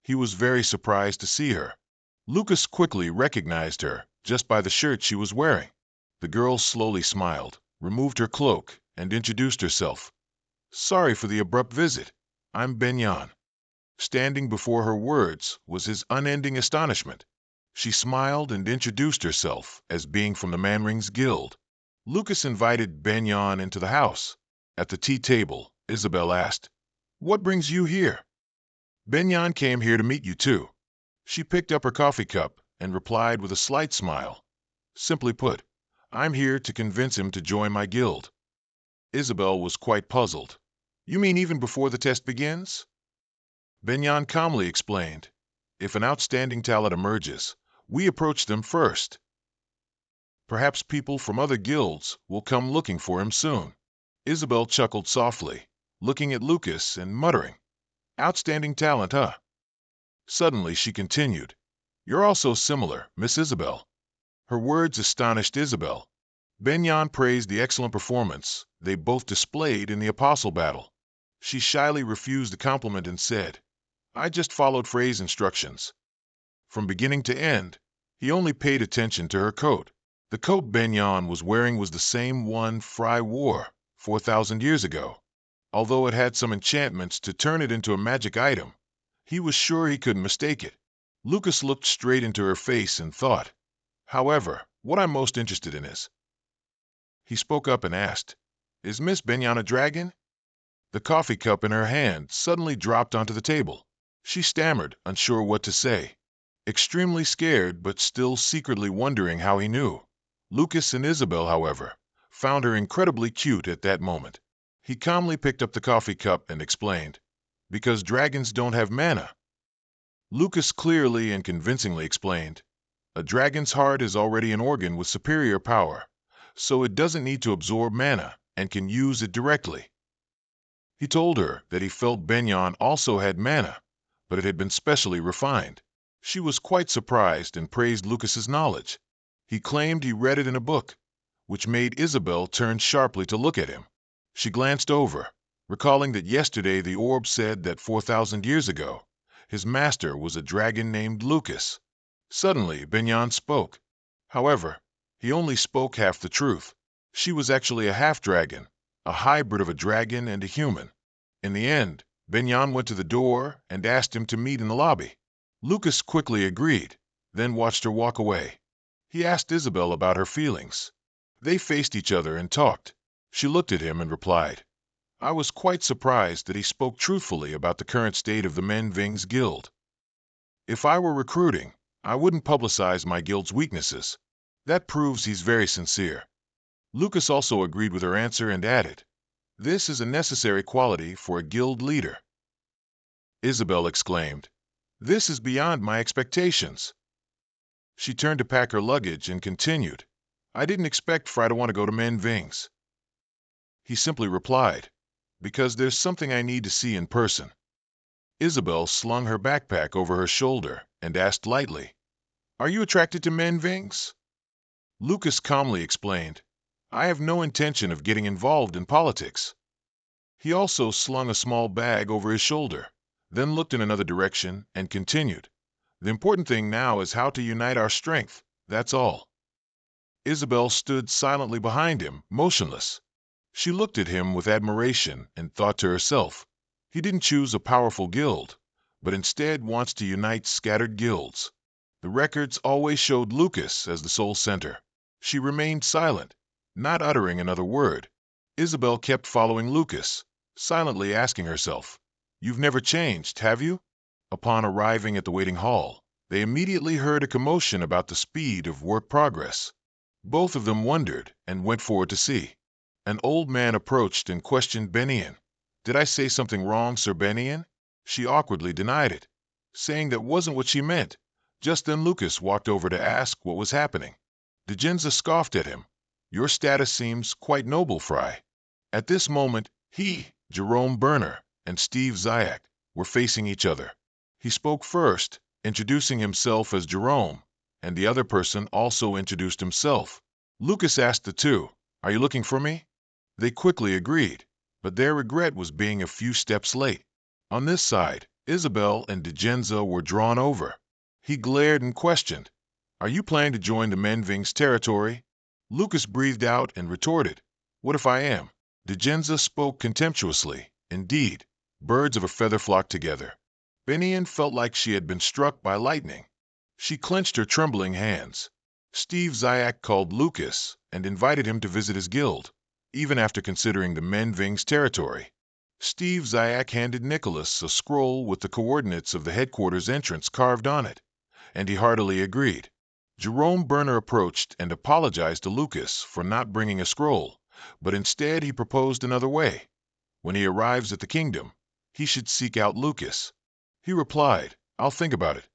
Speaker 1: He was very surprised to see her. Lucas quickly recognized her just by the shirt she was wearing. The girl slowly smiled, removed her cloak, and introduced herself. Sorry for the abrupt visit. I'm Benyan. Standing before her words was his unending astonishment. She smiled and introduced herself as being from the Manring's Guild. Lucas invited Benyan into the house. At the tea table, Isabel asked, What brings you here? Benyan came here to meet you too. She picked up her coffee cup and replied with a slight smile. Simply put, I'm here to convince him to join my guild. Isabel was quite puzzled. You mean even before the test begins? Benyan calmly explained, If an outstanding talent emerges, we approach them first. Perhaps people from other guilds will come looking for him soon. Isabel chuckled softly, looking at Lucas and muttering, Outstanding talent, huh? Suddenly she continued, You're also similar, Miss Isabel. Her words astonished Isabel. Benyan praised the excellent performance they both displayed in the apostle battle. She shyly refused the compliment and said, I just followed Frey's instructions. From beginning to end, he only paid attention to her coat. The coat Benyan was wearing was the same one Frey wore 4,000 years ago. Although it had some enchantments to turn it into a magic item, he was sure he couldn't mistake it. Lucas looked straight into her face and thought, However, what I'm most interested in is... He spoke up and asked, Is Miss Benyan a dragon? The coffee cup in her hand suddenly dropped onto the table. She stammered, unsure what to say. Extremely scared, but still secretly wondering how he knew. Lucas and Isabel, however, found her incredibly cute at that moment. He calmly picked up the coffee cup and explained, Because dragons don't have mana. Lucas clearly and convincingly explained, A dragon's heart is already an organ with superior power, so it doesn't need to absorb mana and can use it directly. He told her that he felt Benyan also had mana, but it had been specially refined. She was quite surprised and praised Lucas's knowledge. He claimed he read it in a book, which made Isabel turn sharply to look at him. She glanced over, recalling that yesterday the orb said that 4,000 years ago, his master was a dragon named Lucas. Suddenly, Benyan spoke. However, he only spoke half the truth. She was actually a half-dragon, a hybrid of a dragon and a human. In the end, Benyan went to the door and asked him to meet in the lobby. Lucas quickly agreed, then watched her walk away. He asked Isabel about her feelings. They faced each other and talked. She looked at him and replied, I was quite surprised that he spoke truthfully about the current state of the Manhwa's Guild. If I were recruiting, I wouldn't publicize my guild's weaknesses. That proves he's very sincere. Lucas also agreed with her answer and added, This is a necessary quality for a guild leader. Isabel exclaimed, This is beyond my expectations. She turned to pack her luggage and continued, I didn't expect Frey to want to go to Manhwa's. He simply replied, Because there's something I need to see in person. Isabel slung her backpack over her shoulder and asked lightly, Are you attracted to Manhwa's? Lucas calmly explained, I have no intention of getting involved in politics. He also slung a small bag over his shoulder, then looked in another direction and continued, The important thing now is how to unite our strength, that's all. Isabel stood silently behind him, motionless. She looked at him with admiration and thought to herself, he didn't choose a powerful guild, but instead wants to unite scattered guilds. The records always showed Lucas as the sole center. She remained silent, not uttering another word. Isabel kept following Lucas, silently asking herself, "You've never changed, have you?" Upon arriving at the waiting hall, they immediately heard a commotion about the speed of work progress. Both of them wondered and went forward to see. An old man approached and questioned Benian. "Did I say something wrong, Sir Benian?" She awkwardly denied it, saying that wasn't what she meant. Just then Lucas walked over to ask what was happening. Digenza scoffed at him. "Your status seems quite noble, Frey." At this moment, Jerome Berner, and Steve Zayak were facing each other. He spoke first, introducing himself as Jerome, and the other person also introduced himself. Lucas asked the two, "Are you looking for me?" They quickly agreed, but their regret was being a few steps late. On this side, Isabel and Digenza were drawn over. He glared and questioned, "Are you planning to join the Menving's territory?" Lucas breathed out and retorted, "What if I am?" Digenza spoke contemptuously, "Indeed, birds of a feather flock together." Benian felt like she had been struck by lightning. She clenched her trembling hands. Steve Zayak called Lucas and invited him to visit his guild, even after considering the Menving's territory. Steve Zayak handed Nicholas a scroll with the coordinates of the headquarters entrance carved on it, and he heartily agreed. Jerome Berner approached and apologized to Lucas for not bringing a scroll, but instead he proposed another way. When he arrives at the kingdom, he should seek out Lucas. He replied, "I'll think about it."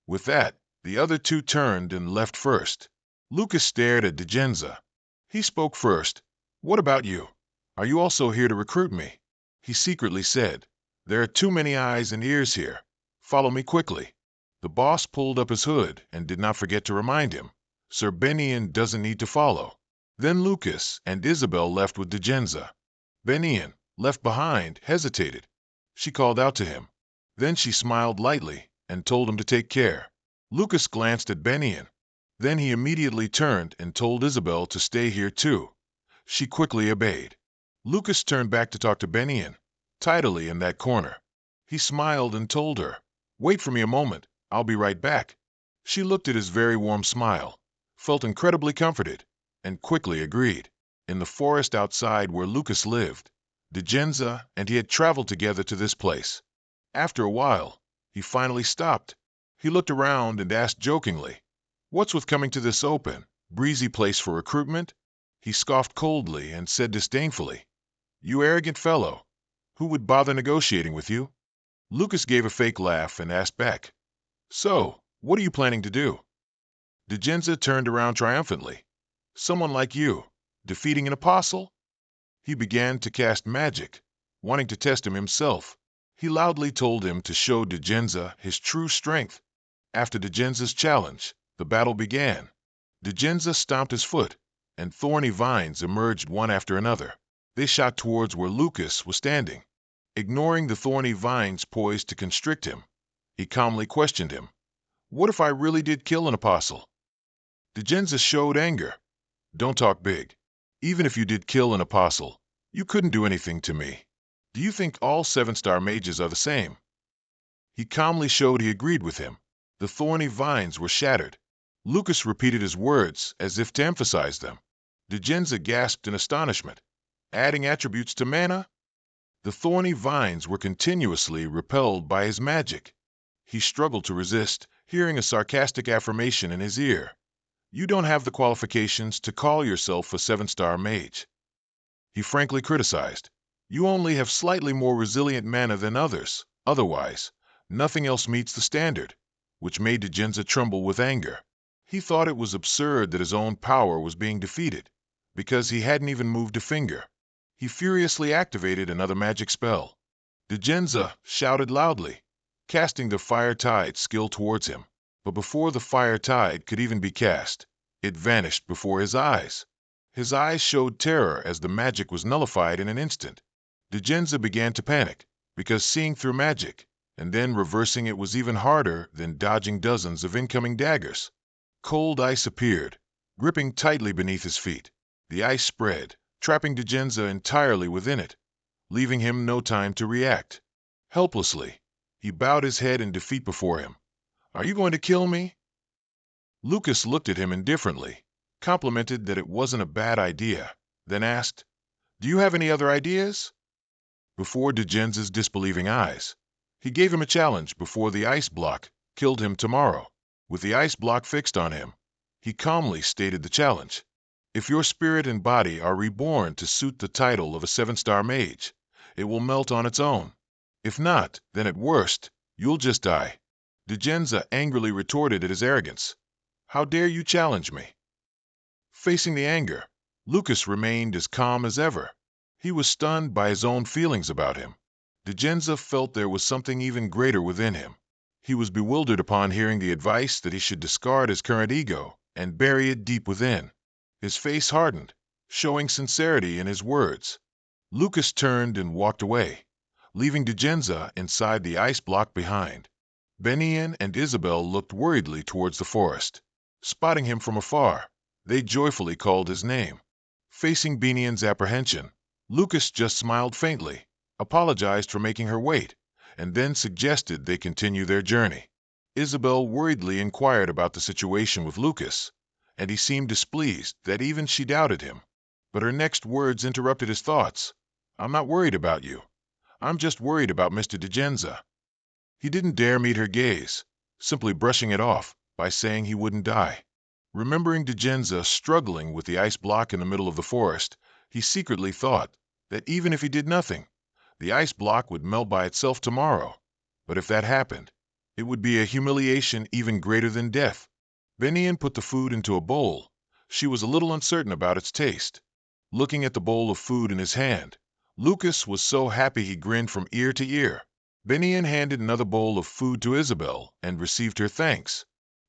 Speaker 1: With that, the other two turned and left first. Lucas stared at Digenza. He spoke first. "What about you? Are you also here to recruit me?" He secretly said, "There are too many eyes and ears here. Follow me quickly." The boss pulled up his hood and did not forget to remind him, "Sir Benian doesn't need to follow." Then Lucas and Isabel left with Digenza. Benian, left behind, hesitated. She called out to him. Then she smiled lightly and told him to take care. Lucas glanced at Benian. Then he immediately turned and told Isabel to stay here too. She quickly obeyed. Lucas turned back to talk to Benian, tidily in that corner. He smiled and told her, "Wait for me a moment, I'll be right back." She looked at his very warm smile, felt incredibly comforted, and quickly agreed. In the forest outside where Lucas lived, Digenza and he had traveled together to this place. After a while, he finally stopped. He looked around and asked jokingly, "What's with coming to this open, breezy place for recruitment?" He scoffed coldly and said disdainfully, "You arrogant fellow, who would bother negotiating with you?" Lucas gave a fake laugh and asked back, "So, what are you planning to do?" Digenza turned around triumphantly. "Someone like you, defeating an apostle?" He began to cast magic, wanting to test him himself. He loudly told him to show Digenza his true strength. After Digenza's challenge, the battle began. Digenza stomped his foot, and thorny vines emerged one after another. They shot towards where Lucas was standing. Ignoring the thorny vines poised to constrict him, he calmly questioned him, "What if I really did kill an apostle?" Digenza showed anger. "Don't talk big. Even if you did kill an apostle, you couldn't do anything to me. Do you think all 7-star mages are the same?" He calmly showed he agreed with him. The thorny vines were shattered. Lucas repeated his words as if to emphasize them. Digenza gasped in astonishment. "Adding attributes to mana?" The thorny vines were continuously repelled by his magic. He struggled to resist, hearing a sarcastic affirmation in his ear. "You don't have the qualifications to call yourself a 7-star mage." He frankly criticized. "You only have slightly more resilient mana than others. Otherwise, nothing else meets the standard," which made Digenza tremble with anger. He thought it was absurd that his own power was being defeated, because he hadn't even moved a finger. He furiously activated another magic spell. Digenza shouted loudly, casting the Fire Tide skill towards him. But before the Fire Tide could even be cast, it vanished before his eyes. His eyes showed terror as the magic was nullified in an instant. Digenza began to panic, because seeing through magic, and then reversing it was even harder than dodging dozens of incoming daggers. Cold ice appeared, gripping tightly beneath his feet. The ice spread, trapping Digenza entirely within it, leaving him no time to react. Helplessly, he bowed his head in defeat before him. "Are you going to kill me?" Lucas looked at him indifferently, complimented that it wasn't a bad idea, then asked, "Do you have any other ideas?" Before Digenza's disbelieving eyes, he gave him a challenge before the ice block killed him tomorrow. With the ice block fixed on him, he calmly stated the challenge. "If your spirit and body are reborn to suit the title of a 7-star mage, it will melt on its own. If not, then at worst, you'll just die." Digenza angrily retorted at his arrogance. "How dare you challenge me?" Facing the anger, Lucas remained as calm as ever. He was stunned by his own feelings about him. Digenza felt there was something even greater within him. He was bewildered upon hearing the advice that he should discard his current ego and bury it deep within. His face hardened, showing sincerity in his words. Lucas turned and walked away, leaving Digenza inside the ice block behind. Benian and Isabel looked worriedly towards the forest. Spotting him from afar, they joyfully called his name. Facing Benian's apprehension, Lucas just smiled faintly, apologized for making her wait, and then suggested they continue their journey. Isabel worriedly inquired about the situation with Lucas, and he seemed displeased that even she doubted him. But her next words interrupted his thoughts. "I'm not worried about you. I'm just worried about Mr. Digenza." He didn't dare meet her gaze, simply brushing it off by saying he wouldn't die. Remembering Digenza struggling with the ice block in the middle of the forest, he secretly thought that even if he did nothing, the ice block would melt by itself tomorrow. But if that happened, it would be a humiliation even greater than death. Benian put the food into a bowl. She was a little uncertain about its taste. Looking at the bowl of food in his hand, Lucas was so happy he grinned from ear to ear. Benian handed another bowl of food to Isabel and received her thanks.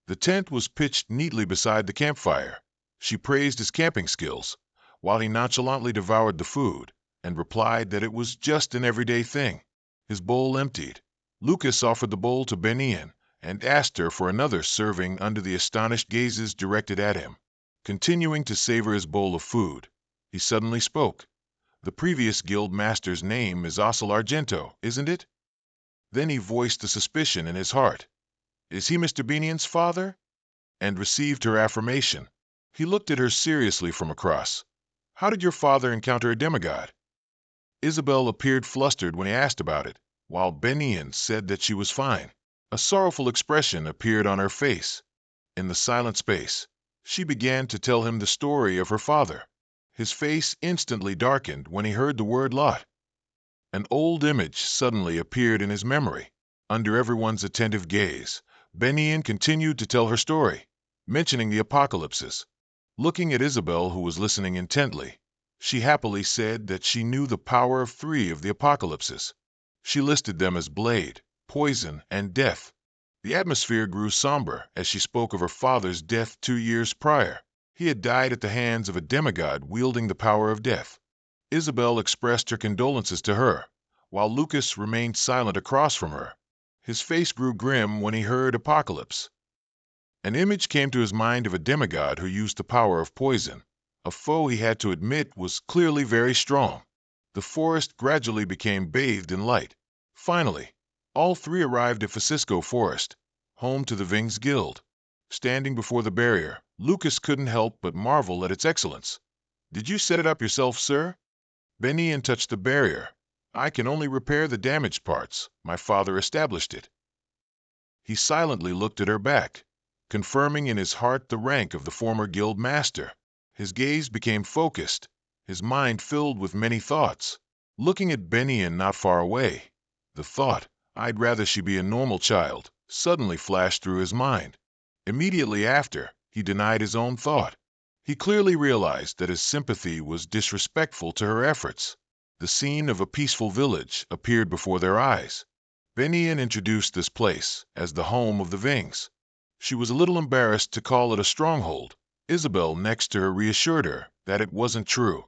Speaker 1: The tent was pitched neatly beside the campfire. She praised his camping skills, while he nonchalantly devoured the food and replied that it was just an everyday thing. His bowl emptied, Lucas offered the bowl to Benian and asked her for another serving under the astonished gazes directed at him. Continuing to savor his bowl of food, he suddenly spoke. "The previous guild master's name is Ossel Argento, isn't it?" Then he voiced a suspicion in his heart. "Is he Mr. Benian's father?" And received her affirmation. He looked at her seriously from across. "How did your father encounter a demigod?" Isabel appeared flustered when he asked about it, while Benian said that she was fine. A sorrowful expression appeared on her face. In the silent space, she began to tell him the story of her father. His face instantly darkened when he heard the word lot. An old image suddenly appeared in his memory. Under everyone's attentive gaze, Benian continued to tell her story, mentioning the apocalypses. Looking at Isabel, who was listening intently, she happily said that she knew the power of 3 of the apocalypses. She listed them as blade, poison, and death. The atmosphere grew somber as she spoke of her father's death 2 years prior. He had died at the hands of a demigod wielding the power of death. Isabel expressed her condolences to her, while Lucas remained silent across from her. His face grew grim when he heard apocalypse. An image came to his mind of a demigod who used the power of poison. A foe he had to admit was clearly very strong. The forest gradually became bathed in light. Finally, all 3 arrived at Francisco Forest, home to the Ving's Guild. Standing before the barrier, Lucas couldn't help but marvel at its excellence. "Did you set it up yourself, sir?" Benian touched the barrier. "I can only repair the damaged parts. My father established it." He silently looked at her back, confirming in his heart the rank of the former guild master. His gaze became focused, his mind filled with many thoughts. Looking at Benian not far away, the thought, "I'd rather she be a normal child," suddenly flashed through his mind. Immediately after, he denied his own thought. He clearly realized that his sympathy was disrespectful to her efforts. The scene of a peaceful village appeared before their eyes. Benian introduced this place as the home of the Vings. She was a little embarrassed to call it a stronghold. Isabel next to her reassured her that it wasn't true.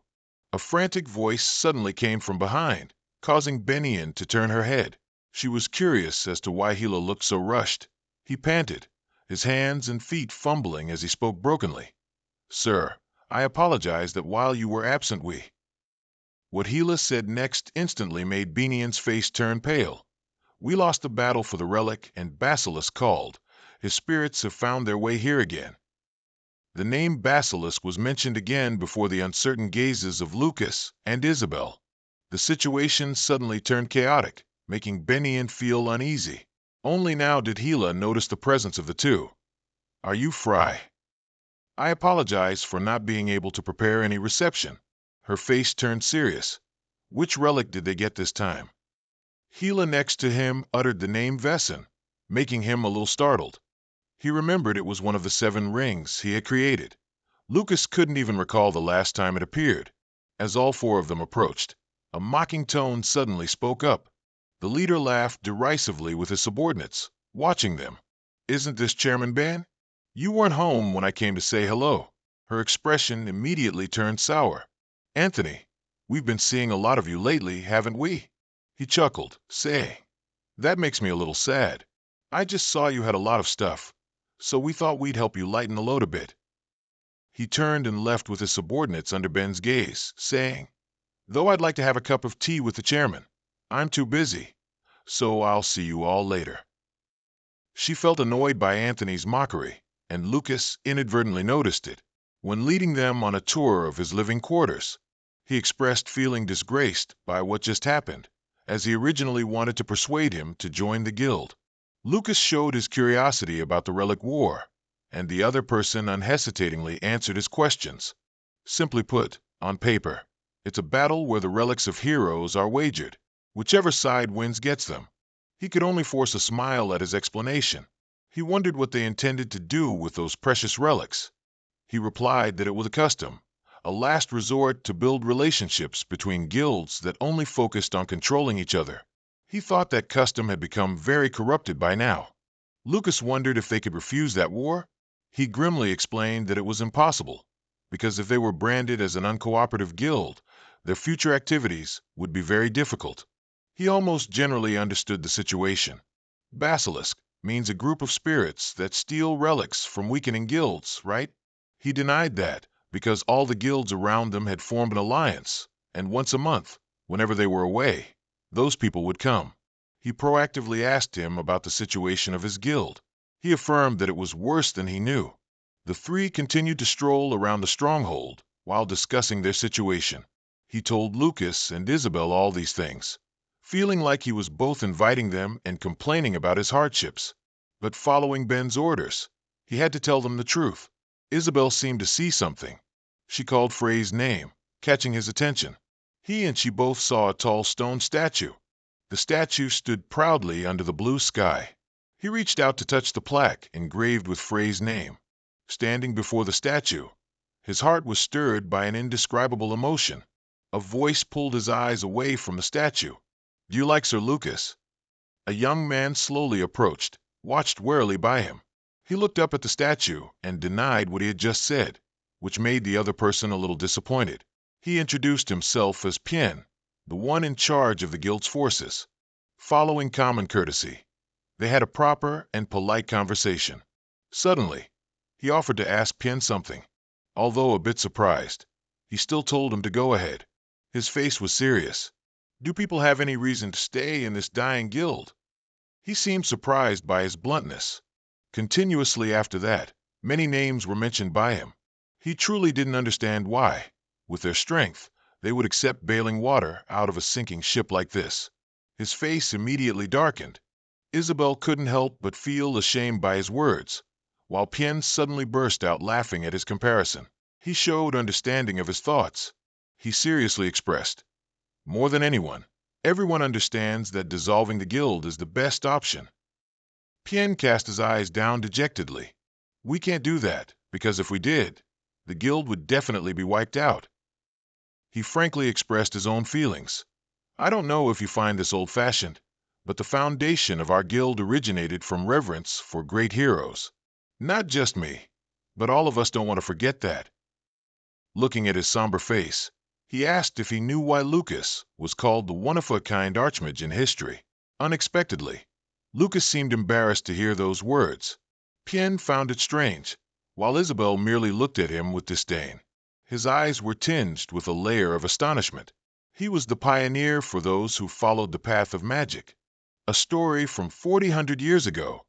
Speaker 1: A frantic voice suddenly came from behind, causing Benian to turn her head. She was curious as to why Hila looked so rushed. He panted, his hands and feet fumbling as he spoke brokenly. "Sir, I apologize that while you were absent we—" What Hela said next instantly made Benian's face turn pale. "We lost the battle for the relic, and Basilisk called. His spirits have found their way here again." The name Basilisk was mentioned again before the uncertain gazes of Lucas and Isabel. The situation suddenly turned chaotic, making Benian feel uneasy. Only now did Hela notice the presence of the two. "Are you Frey?" "I apologize for not being able to prepare any reception." Her face turned serious. "Which relic did they get this time?" Hela next to him uttered the name Vessen, making him a little startled. He remembered it was one of the 7 rings he had created. Lucas couldn't even recall the last time it appeared. As all 4 of them approached, a mocking tone suddenly spoke up. The leader laughed derisively with his subordinates, watching them. "Isn't this Chairman Ben? You weren't home when I came to say hello." Her expression immediately turned sour. "Anthony, we've been seeing a lot of you lately, haven't we?" He chuckled, saying, "That makes me a little sad. I just saw you had a lot of stuff, so we thought we'd help you lighten the load a bit." He turned and left with his subordinates under Ben's gaze, saying, "Though I'd like to have a cup of tea with the chairman, I'm too busy, so I'll see you all later." She felt annoyed by Anthony's mockery, and Lucas inadvertently noticed it. When leading them on a tour of his living quarters, he expressed feeling disgraced by what just happened, as he originally wanted to persuade him to join the guild. Lucas showed his curiosity about the Relic War, and the other person unhesitatingly answered his questions. Simply put, on paper, it's a battle where the relics of heroes are wagered. Whichever side wins gets them. He could only force a smile at his explanation. He wondered what they intended to do with those precious relics. He replied that it was a custom, a last resort to build relationships between guilds that only focused on controlling each other. He thought that custom had become very corrupted by now. Lucas wondered if they could refuse that war. He grimly explained that it was impossible, because if they were branded as an uncooperative guild, their future activities would be very difficult. He almost generally understood the situation. Basilisk means a group of spirits that steal relics from weakening guilds, right? He denied that, because all the guilds around them had formed an alliance, and once a month, whenever they were away, those people would come. He proactively asked him about the situation of his guild. He affirmed that it was worse than he knew. The 3 continued to stroll around the stronghold while discussing their situation. He told Lucas and Isabel all these things, feeling like he was both inviting them and complaining about his hardships. But following Ben's orders, he had to tell them the truth. Isabel seemed to see something. She called Frey's name, catching his attention. He and she both saw a tall stone statue. The statue stood proudly under the blue sky. He reached out to touch the plaque engraved with Frey's name. Standing before the statue, his heart was stirred by an indescribable emotion. A voice pulled his eyes away from the statue. "Do you like Sir Lucas?" A young man slowly approached, watched warily by him. He looked up at the statue and denied what he had just said, which made the other person a little disappointed. He introduced himself as Pien, the one in charge of the guild's forces. Following common courtesy, they had a proper and polite conversation. Suddenly, he offered to ask Pien something. Although a bit surprised, he still told him to go ahead. His face was serious. "Do people have any reason to stay in this dying guild?" He seemed surprised by his bluntness. Continuously after that, many names were mentioned by him. He truly didn't understand why, with their strength, they would accept bailing water out of a sinking ship like this. His face immediately darkened. Isabel couldn't help but feel ashamed by his words, while Pien suddenly burst out laughing at his comparison. He showed understanding of his thoughts. He seriously expressed, "More than anyone, everyone understands that dissolving the guild is the best option." Pien cast his eyes down dejectedly. "We can't do that, because if we did, the guild would definitely be wiped out." He frankly expressed his own feelings. "I don't know if you find this old-fashioned, but the foundation of our guild originated from reverence for great heroes. Not just me, but all of us don't want to forget that." Looking at his somber face, he asked if he knew why Lucas was called the one-of-a-kind archmage in history. Unexpectedly, Lucas seemed embarrassed to hear those words. Pien found it strange. while Isabel merely looked at him with disdain. His eyes were tinged with a layer of astonishment. He was the pioneer for those who followed the path of magic. A story from 400 years ago,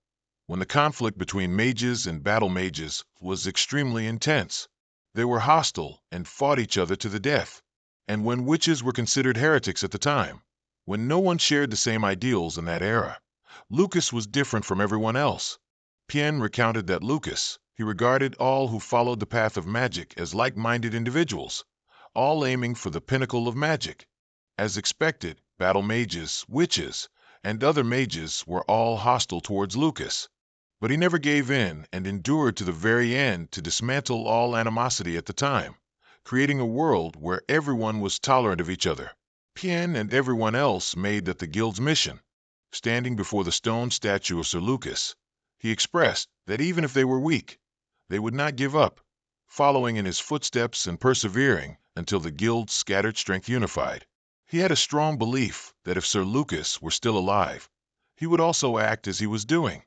Speaker 1: when the conflict between mages and battle mages was extremely intense. They were hostile and fought each other to the death. And when witches were considered heretics at the time, when no one shared the same ideals in that era, Lucas was different from everyone else. Pien recounted that he regarded all who followed the path of magic as like-minded individuals, all aiming for the pinnacle of magic. As expected, battle mages, witches, and other mages were all hostile towards Lucas. But he never gave in and endured to the very end to dismantle all animosity at the time, creating a world where everyone was tolerant of each other. Pien and everyone else made that the guild's mission. Standing before the stone statue of Sir Lucas, he expressed that even if they were weak, they would not give up, following in his footsteps and persevering until the guild's scattered strength unified. He had a strong belief that if Sir Lucas were still alive, he would also act as he was doing.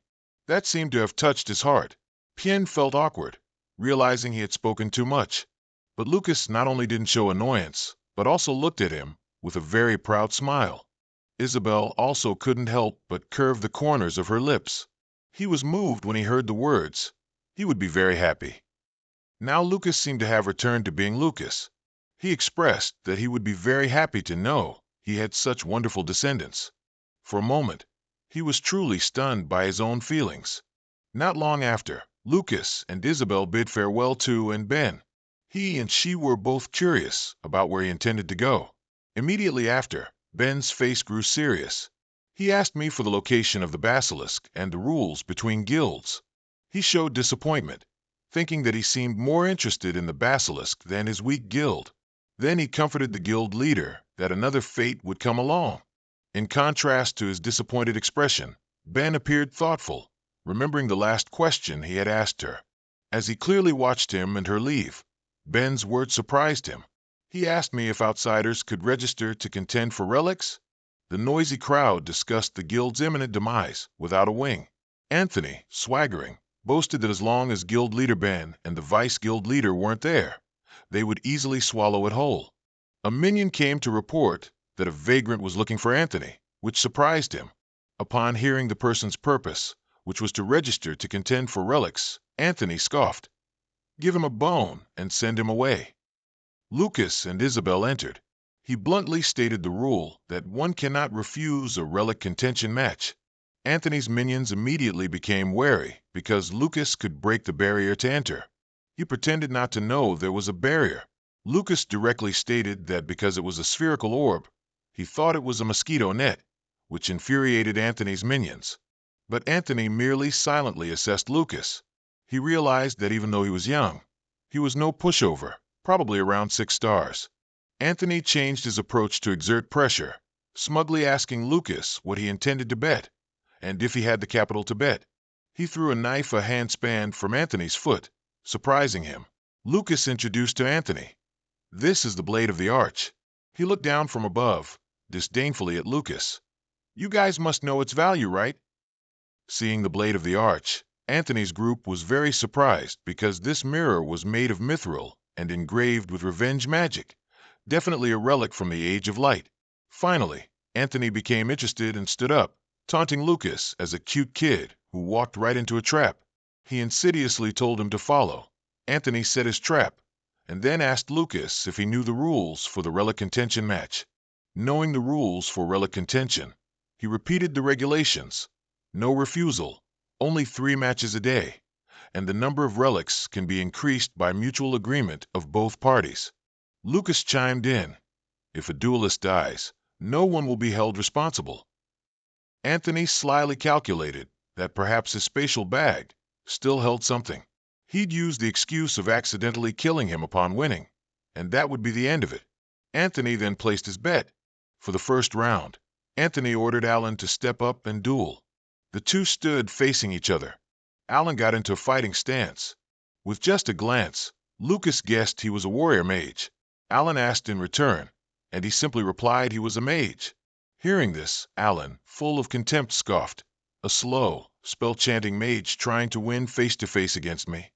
Speaker 1: That seemed to have touched his heart. Pien felt awkward, realizing he had spoken too much. But Lucas not only didn't show annoyance, but also looked at him with a very proud smile. Isabel also couldn't help but curve the corners of her lips. He was moved when he heard the words. He would be very happy. Now Lucas seemed to have returned to being Lucas. He expressed that he would be very happy to know he had such wonderful descendants. For a moment, he was truly stunned by his own feelings. Not long after, Lucas and Isabel bid farewell to and Ben. He and she were both curious about where he intended to go. Immediately after, Ben's face grew serious. He asked me for the location of the basilisk and the rules between guilds. He showed disappointment, thinking that he seemed more interested in the basilisk than his weak guild. Then he comforted the guild leader that another fate would come along. In contrast to his disappointed expression, Ben appeared thoughtful, remembering the last question he had asked her. As he clearly watched him and her leave, Ben's words surprised him. He asked me if outsiders could register to contend for relics. The noisy crowd discussed the guild's imminent demise without a wing. Anthony, swaggering, boasted that as long as guild leader Ben and the vice guild leader weren't there, they would easily swallow it whole. A minion came to report that a vagrant was looking for Anthony, which surprised him. Upon hearing the person's purpose, which was to register to contend for relics, Anthony scoffed. Give him a bone and send him away. Lucas and Isabel entered. He bluntly stated the rule that one cannot refuse a relic contention match. Anthony's minions immediately became wary because Lucas could break the barrier to enter. He pretended not to know there was a barrier. Lucas directly stated that because it was a spherical orb, he thought it was a mosquito net, which infuriated Anthony's minions. But Anthony merely silently assessed Lucas. He realized that even though he was young, he was no pushover, probably around 6 stars. Anthony changed his approach to exert pressure, smugly asking Lucas what he intended to bet, and if he had the capital to bet. He threw a knife a handspan from Anthony's foot, surprising him. Lucas introduced to Anthony. This is the blade of the arch. He looked down from above, disdainfully at Lucas. You guys must know its value, right? Seeing the blade of the arch, Anthony's group was very surprised because this mirror was made of mithril and engraved with revenge magic, definitely a relic from the Age of Light. Finally, Anthony became interested and stood up, taunting Lucas as a cute kid who walked right into a trap. He insidiously told him to follow. Anthony set his trap, and then asked Lucas if he knew the rules for the relic contention match. Knowing the rules for relic contention, he repeated the regulations. No refusal, only 3 matches a day, and the number of relics can be increased by mutual agreement of both parties. Lucas chimed in. If a duelist dies, no one will be held responsible. Anthony slyly calculated that perhaps his spatial bag still held something. He'd use the excuse of accidentally killing him upon winning, and that would be the end of it. Anthony then placed his bet. For the first round, Anthony ordered Alan to step up and duel. The two stood facing each other. Alan got into a fighting stance. With just a glance, Lucas guessed he was a warrior mage. Alan asked in return, and he simply replied he was a mage. Hearing this, Alan, full of contempt, scoffed. A slow, spell-chanting mage trying to win face-to-face against me.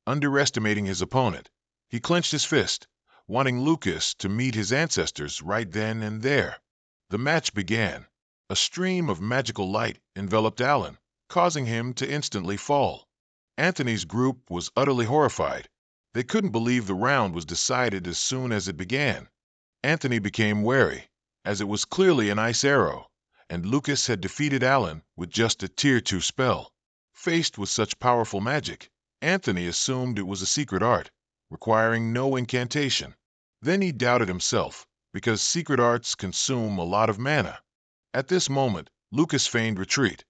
Speaker 1: underestimating his opponent. He clenched his fist, wanting Lucas to meet his ancestors right then and there. The match began. A stream of magical light enveloped Alan, causing him to instantly fall. Anthony's group was utterly horrified. They couldn't believe the round was decided as soon as it began. Anthony became wary, as it was clearly an ice arrow, and Lucas had defeated Alan with just a Tier 2 spell. Faced with such powerful magic, Anthony assumed it was a secret art, requiring no incantation. Then he doubted himself, because secret arts consume a lot of mana. At this moment, Lucas feigned retreat.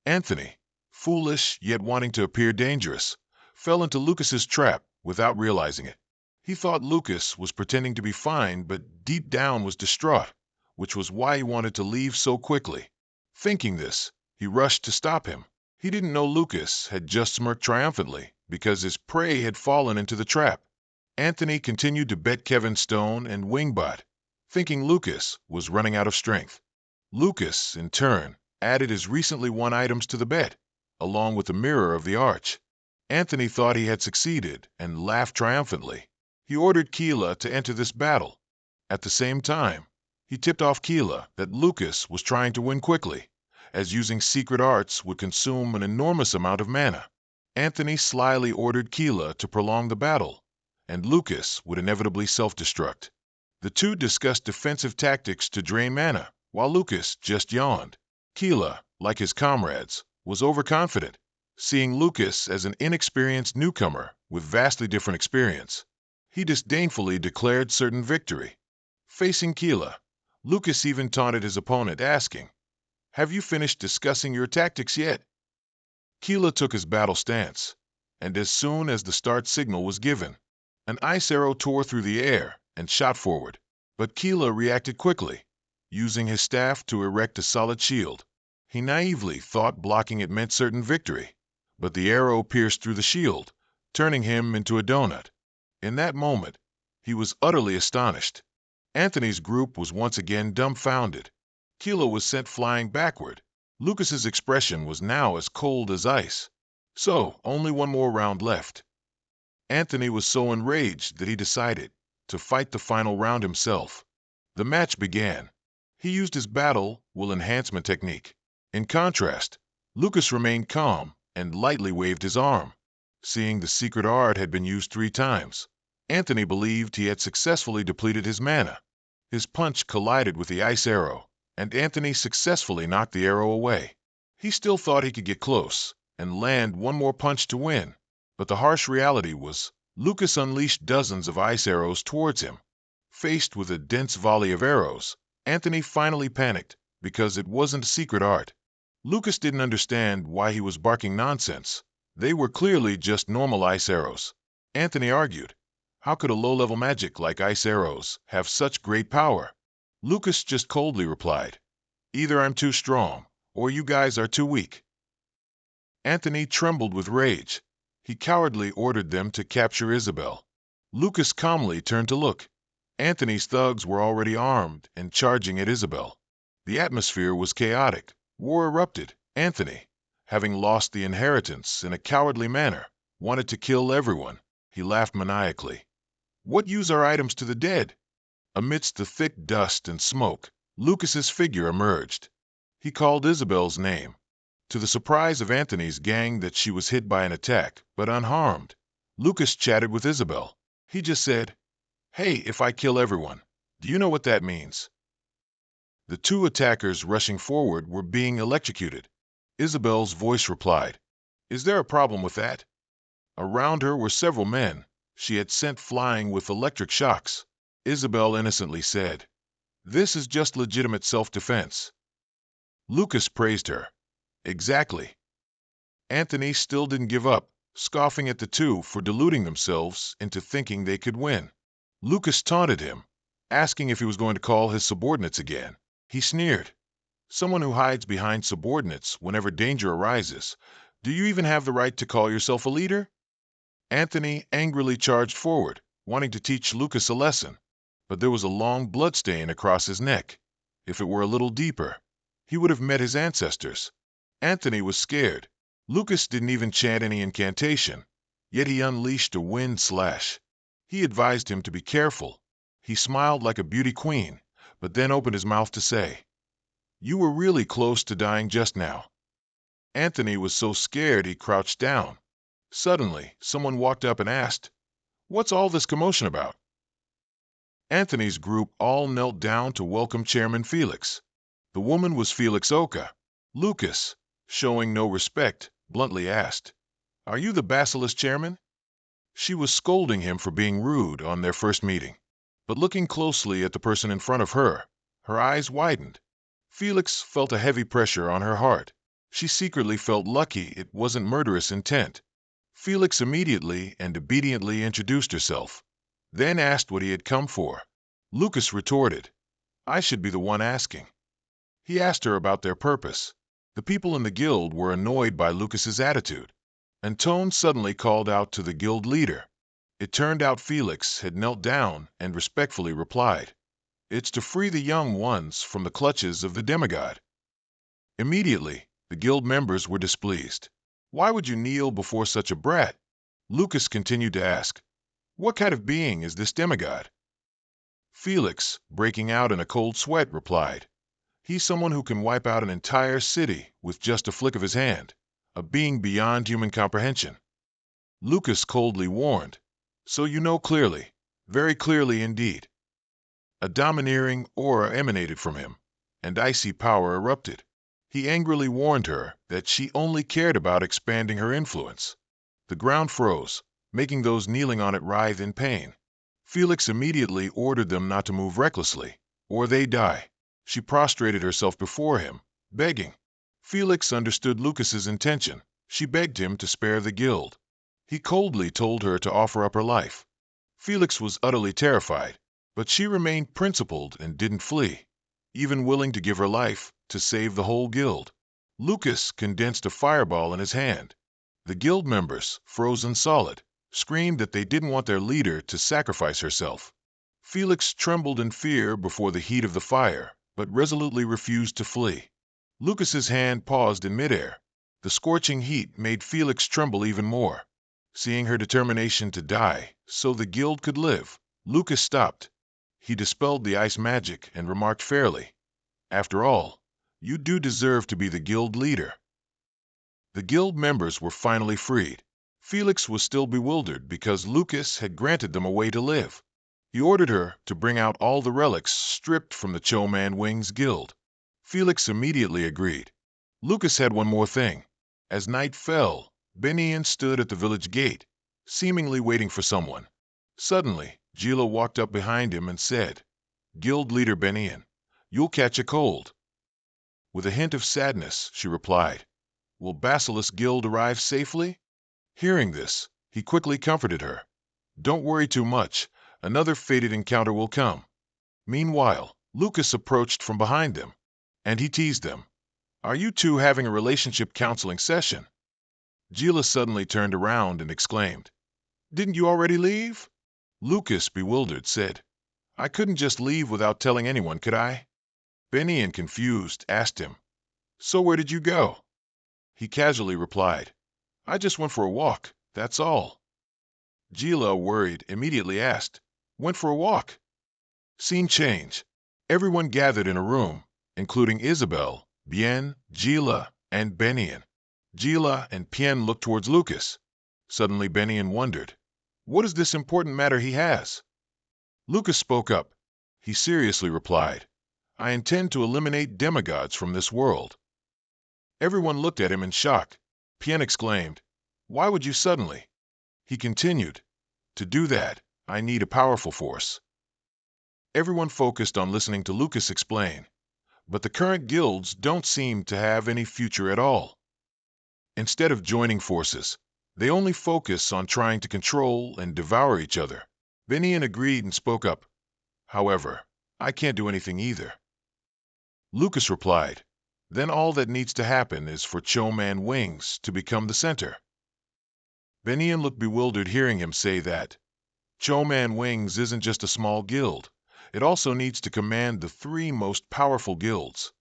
Speaker 1: Anthony, foolish yet wanting to appear dangerous, fell into Lucas's trap without realizing it. He thought Lucas was pretending to be fine, but deep down was distraught, which was why he wanted to leave so quickly. Thinking this, he rushed to stop him. He didn't know Lucas had just smirked triumphantly because his prey had fallen into the trap. Anthony continued to bet Kevin Stone and Wingbot, thinking Lucas was running out of strength. Lucas, in turn, added his recently won items to the bet, along with the Mirror of the Arch. Anthony thought he had succeeded and laughed triumphantly. He ordered Keela to enter this battle. At the same time, he tipped off Keela that Lucas was trying to win quickly, as using secret arts would consume an enormous amount of mana. Anthony slyly ordered Keela to prolong the battle, and Lucas would inevitably self-destruct. The two discussed defensive tactics to drain mana, while Lucas just yawned. Keela, like his comrades, was overconfident, seeing Lucas as an inexperienced newcomer with vastly different experience. He disdainfully declared certain victory. Facing Keela, Lucas even taunted his opponent, asking, "Have you finished discussing your tactics yet?" Keela took his battle stance, and as soon as the start signal was given, an ice arrow tore through the air and shot forward. But Keela reacted quickly, using his staff to erect a solid shield. He naively thought blocking it meant certain victory, but the arrow pierced through the shield, turning him into a donut. In that moment, he was utterly astonished. Anthony's group was once again dumbfounded. Keela was sent flying backward. Lucas's expression was now as cold as ice. So, only one more round left. Anthony was so enraged that he decided to fight the final round himself. The match began. He used his battle will enhancement technique. In contrast, Lucas remained calm and lightly waved his arm. Seeing the secret art had been used 3 times, Anthony believed he had successfully depleted his mana. His punch collided with the ice arrow, and Anthony successfully knocked the arrow away. He still thought he could get close and land one more punch to win, but the harsh reality was Lucas unleashed dozens of ice arrows towards him. Faced with a dense volley of arrows, Anthony finally panicked because it wasn't a secret art. Lucas didn't understand why he was barking nonsense. They were clearly just normal ice arrows. Anthony argued, how could a low-level magic like ice arrows have such great power? Lucas just coldly replied, either I'm too strong, or you guys are too weak. Anthony trembled with rage. He cowardly ordered them to capture Isabel. Lucas calmly turned to look. Anthony's thugs were already armed and charging at Isabel. The atmosphere was chaotic. War erupted. Anthony, having lost the inheritance in a cowardly manner, wanted to kill everyone. He laughed maniacally. What use are items to the dead? Amidst the thick dust and smoke, Lucas's figure emerged. He called Isabel's name. To the surprise of Anthony's gang that she was hit by an attack, but unharmed. Lucas chatted with Isabel. He just said, "Hey, if I kill everyone, do you know what that means?" The 2 attackers rushing forward were being electrocuted. Isabel's voice replied, "Is there a problem with that?" Around her were several men she had sent flying with electric shocks. Isabel innocently said, "This is just legitimate self-defense." Lucas praised her. Exactly. Anthony still didn't give up, scoffing at the 2 for deluding themselves into thinking they could win. Lucas taunted him, asking if he was going to call his subordinates again. He sneered, "Someone who hides behind subordinates whenever danger arises, do you even have the right to call yourself a leader?" Anthony angrily charged forward, wanting to teach Lucas a lesson, but there was a long bloodstain across his neck. If it were a little deeper, he would have met his ancestors. Anthony was scared. Lucas didn't even chant any incantation, yet he unleashed a wind slash. He advised him to be careful. He smiled like a beauty queen, but then opened his mouth to say, "You were really close to dying just now." Anthony was so scared he crouched down. Suddenly, someone walked up and asked, "What's all this commotion about?" Anthony's group all knelt down to welcome Chairman Felix. The woman was Felix Oka. Lucas, showing no respect, bluntly asked, "Are you the Basilisk Chairman?" She was scolding him for being rude on their first meeting. But looking closely at the person in front of her, her eyes widened. Felix felt a heavy pressure on her heart. She secretly felt lucky it wasn't murderous intent. Felix immediately and obediently introduced herself, then asked what he had come for. Lucas retorted, "I should be the one asking." He asked her about their purpose. The people in the guild were annoyed by Lucas's attitude. Antone suddenly called out to the guild leader. It turned out Felix had knelt down and respectfully replied, "It's to free the young ones from the clutches of the demigod." Immediately, the guild members were displeased. "Why would you kneel before such a brat?" Lucas continued to ask, "What kind of being is this demigod?" Felix, breaking out in a cold sweat, replied, "He's someone who can wipe out an entire city with just a flick of his hand, a being beyond human comprehension." Lucas coldly warned, "So you know clearly, very clearly indeed." A domineering aura emanated from him, and icy power erupted. He angrily warned her that she only cared about expanding her influence. The ground froze, making those kneeling on it writhe in pain. Felix immediately ordered them not to move recklessly, or they die. She prostrated herself before him, begging. Felix understood Lucas's intention. She begged him to spare the guild. He coldly told her to offer up her life. Felix was utterly terrified, but she remained principled and didn't flee, even willing to give her life to save the whole guild. Lucas condensed a fireball in his hand. The guild members, frozen solid, screamed that they didn't want their leader to sacrifice herself. Felix trembled in fear before the heat of the fire, but resolutely refused to flee. Lucas's hand paused in midair. The scorching heat made Felix tremble even more. Seeing her determination to die so the guild could live, Lucas stopped. He dispelled the ice magic and remarked fairly, "After all, you do deserve to be the guild leader." The guild members were finally freed. Felix was still bewildered because Lucas had granted them a way to live. He ordered her to bring out all the relics stripped from the Choman Wings Guild. Felix immediately agreed. Lucas had one more thing. As night fell, Benian stood at the village gate, seemingly waiting for someone. Suddenly, Gila walked up behind him and said, "Guild leader Benian, you'll catch a cold." With a hint of sadness, she replied, "Will Basilisk Guild arrive safely?" Hearing this, he quickly comforted her. "Don't worry too much. Another fated encounter will come." Meanwhile, Lucas approached from behind them, and he teased them. "Are you two having a relationship counseling session?" Gila suddenly turned around and exclaimed, "Didn't you already leave?" Lucas, bewildered, said, "I couldn't just leave without telling anyone, could I?" Benian, confused, asked him, "So where did you go?" He casually replied, "I just went for a walk, that's all." Gila, worried, immediately asked, "Went for a walk?" Scene change. Everyone gathered in a room, including Isabel, Bien, Gila, and Benian. Gila and Pien looked towards Lucas. Suddenly Benian wondered, "What is this important matter he has?" Lucas spoke up. He seriously replied, "I intend to eliminate demigods from this world." Everyone looked at him in shock. Pien exclaimed, "Why would you suddenly?" He continued, "To do that, I need a powerful force." Everyone focused on listening to Lucas explain, but the current guilds don't seem to have any future at all. Instead of joining forces, they only focus on trying to control and devour each other. Benian agreed and spoke up. "However, I can't do anything either." Lucas replied, "Then all that needs to happen is for Choman Wings to become the center." Benian looked bewildered hearing him say that. Choman Wings isn't just a small guild. It also needs to command the three most powerful guilds.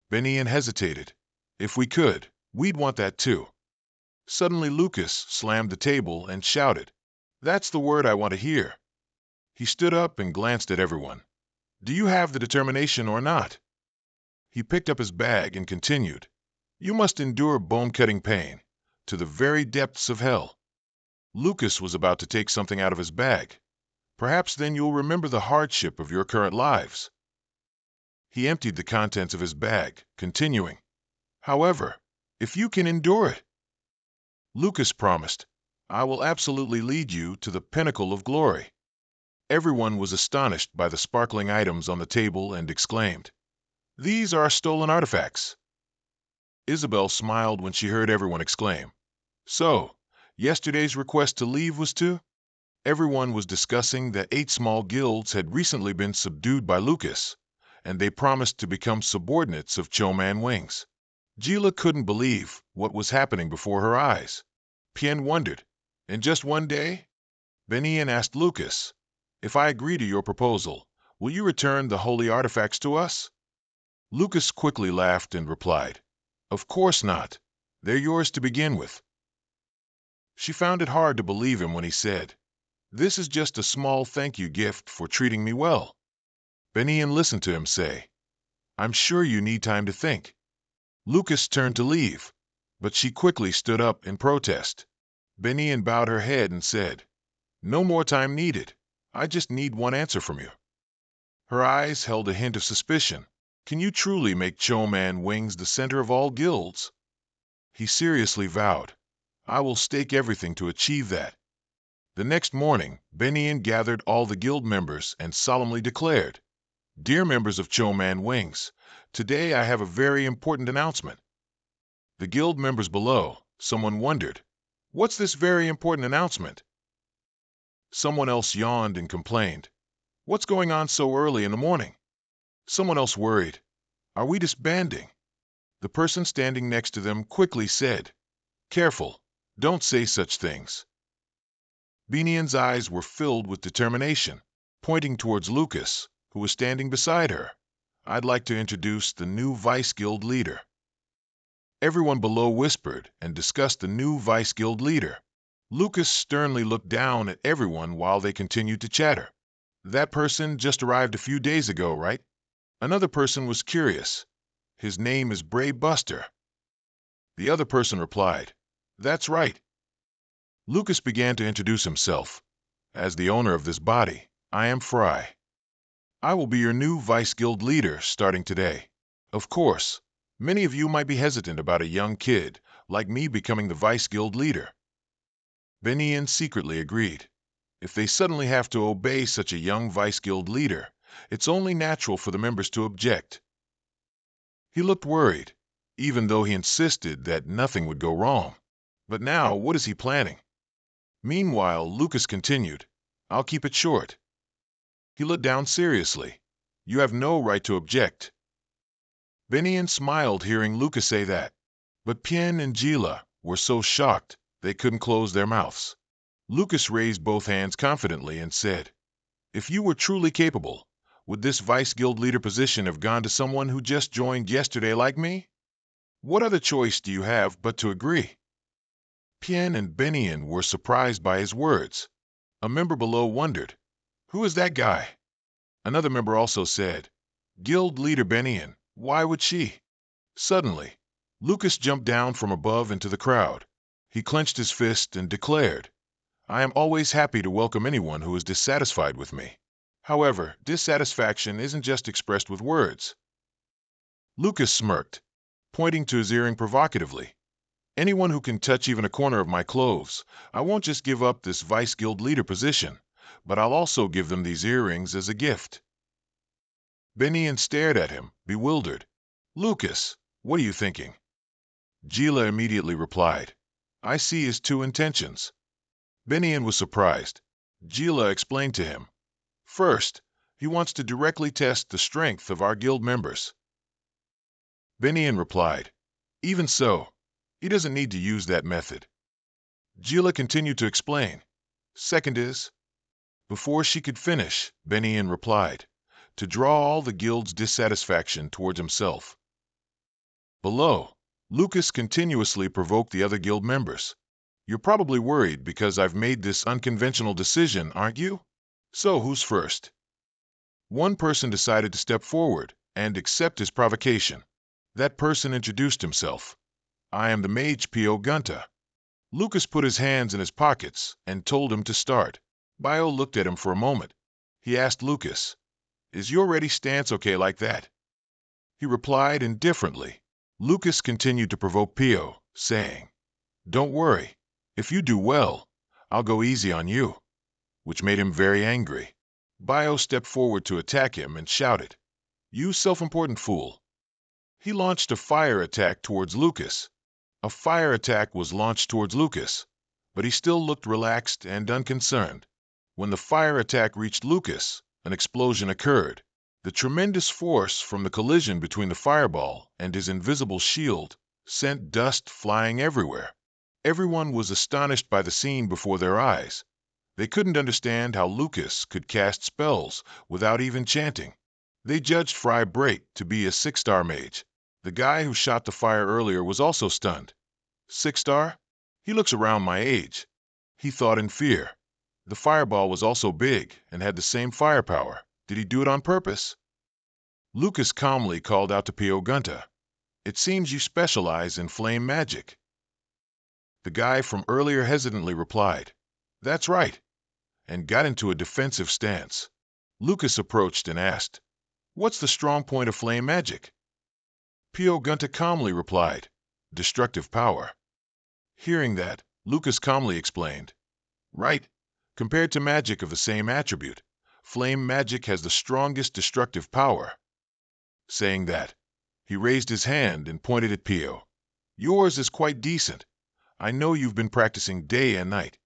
Speaker 1: Benian hesitated. "If we could, we'd want that too." Suddenly Lucas slammed the table and shouted, "That's the word I want to hear." He stood up and glanced at everyone. "Do you have the determination or not?" He picked up his bag and continued, "You must endure bone-cutting pain, to the very depths of hell." Lucas was about to take something out of his bag. "Perhaps then you'll remember the hardship of your current lives." He emptied the contents of his bag, continuing, "However, if you can endure it." Lucas promised, "I will absolutely lead you to the pinnacle of glory." Everyone was astonished by the sparkling items on the table and exclaimed, "These are stolen artifacts." Isabel smiled when she heard everyone exclaim, "So, yesterday's request to leave was to?" Everyone was discussing that 8 small guilds had recently been subdued by Lucas, and they promised to become subordinates of Choman Wings. Gila couldn't believe what was happening before her eyes. Pien wondered, "In just one day?" Benian asked Lucas, "If I agree to your proposal, will you return the holy artifacts to us?" Lucas quickly laughed and replied, "Of course not. They're yours to begin with." She found it hard to believe him when he said, "This is just a small thank you gift for treating me well." Benian listened to him say, "I'm sure you need time to think." Lucas turned to leave, but she quickly stood up in protest. Benian bowed her head and said, "No more time needed. I just need one answer from you." Her eyes held a hint of suspicion. "Can you truly make Choman Wings the center of all guilds?" He seriously vowed, "I will stake everything to achieve that." The next morning, Benian gathered all the guild members and solemnly declared, "Dear members of Choman Wings, today I have a very important announcement." The guild members below, someone wondered, "What's this very important announcement?" Someone else yawned and complained, "What's going on so early in the morning?" Someone else worried, "Are we disbanding?" The person standing next to them quickly said, "Careful, don't say such things." Benian's eyes were filled with determination, pointing towards Lucas, who was standing beside her. "I'd like to introduce the new Vice Guild leader." Everyone below whispered and discussed the new Vice Guild leader. Lucas sternly looked down at everyone while they continued to chatter. "That person just arrived a few days ago, right?" Another person was curious. "His name is Bray Buster." The other person replied, "That's right." Lucas began to introduce himself. "As the owner of this body, I am Frey. I will be your new Vice Guild leader starting today. Of course, many of you might be hesitant about a young kid like me becoming the Vice Guild leader." Benian secretly agreed. If they suddenly have to obey such a young Vice Guild leader, it's only natural for the members to object. He looked worried, even though he insisted that nothing would go wrong. But now, what is he planning? Meanwhile, Lucas continued, "I'll keep it short." He looked down seriously. "You have no right to object." Benian smiled hearing Lucas say that, but Pien and Gila were so shocked they couldn't close their mouths. Lucas raised both hands confidently and said, "If you were truly capable, would this Vice Guild leader position have gone to someone who just joined yesterday like me? What other choice do you have but to agree?" Pien and Benian were surprised by his words. A member below wondered, "Who is that guy?" Another member also said, "Guild leader Benian, why would she?" Suddenly, Lucas jumped down from above into the crowd. He clenched his fist and declared, "I am always happy to welcome anyone who is dissatisfied with me. However, dissatisfaction isn't just expressed with words." Lucas smirked, pointing to his earring provocatively. "Anyone who can touch even a corner of my clothes, I won't just give up this Vice Guild leader position, but I'll also give them these earrings as a gift." Benian stared at him, bewildered. "Lucas, what are you thinking?" Gila immediately replied, "I see his two intentions." Benian was surprised. Gila explained to him, "First, he wants to directly test the strength of our guild members." Benian replied, "Even so, he doesn't need to use that method." Gila continued to explain, "Second is..." Before she could finish, Benian replied, "To draw all the guild's dissatisfaction towards himself." Below, Lucas continuously provoked the other guild members. You're probably worried because I've made this unconventional decision, aren't you? So who's first? One person decided to step forward and accept his provocation. That person introduced himself. I am the Mage P.O. Gunta. Lucas put his hands in his pockets and told him to start. Bio looked at him for a moment. He asked Lucas, "Is your ready stance okay like that?" He replied indifferently. Lucas continued to provoke P.O., saying, "Don't worry. If you do well, I'll go easy on you," which made him very angry. Bio stepped forward to attack him and shouted, "You self-important fool." He launched a fire attack towards Lucas. A fire attack was launched towards Lucas, but he still looked relaxed and unconcerned. When the fire attack reached Lucas, an explosion occurred. The tremendous force from the collision between the fireball and his invisible shield sent dust flying everywhere. Everyone was astonished by the scene before their eyes. They couldn't understand how Lucas could cast spells without even chanting. They judged Frey Break to be a 6-star mage. The guy who shot the fire earlier was also stunned. 6-star? He looks around my age. He thought in fear. The fireball was also big and had the same firepower. Did he do it on purpose? Lucas calmly called out to P.O. Gunta, "It seems you specialize in flame magic." The guy from earlier hesitantly replied, "That's right," and got into a defensive stance. Lucas approached and asked, "What's the strong point of flame magic?" P.O. Gunta calmly replied, "Destructive power." Hearing that, Lucas calmly explained, "Right. Compared to magic of the same attribute, flame magic has the strongest destructive power." Saying that, he raised his hand and pointed at P.O. "Yours is quite decent. I know you've been practicing day and night."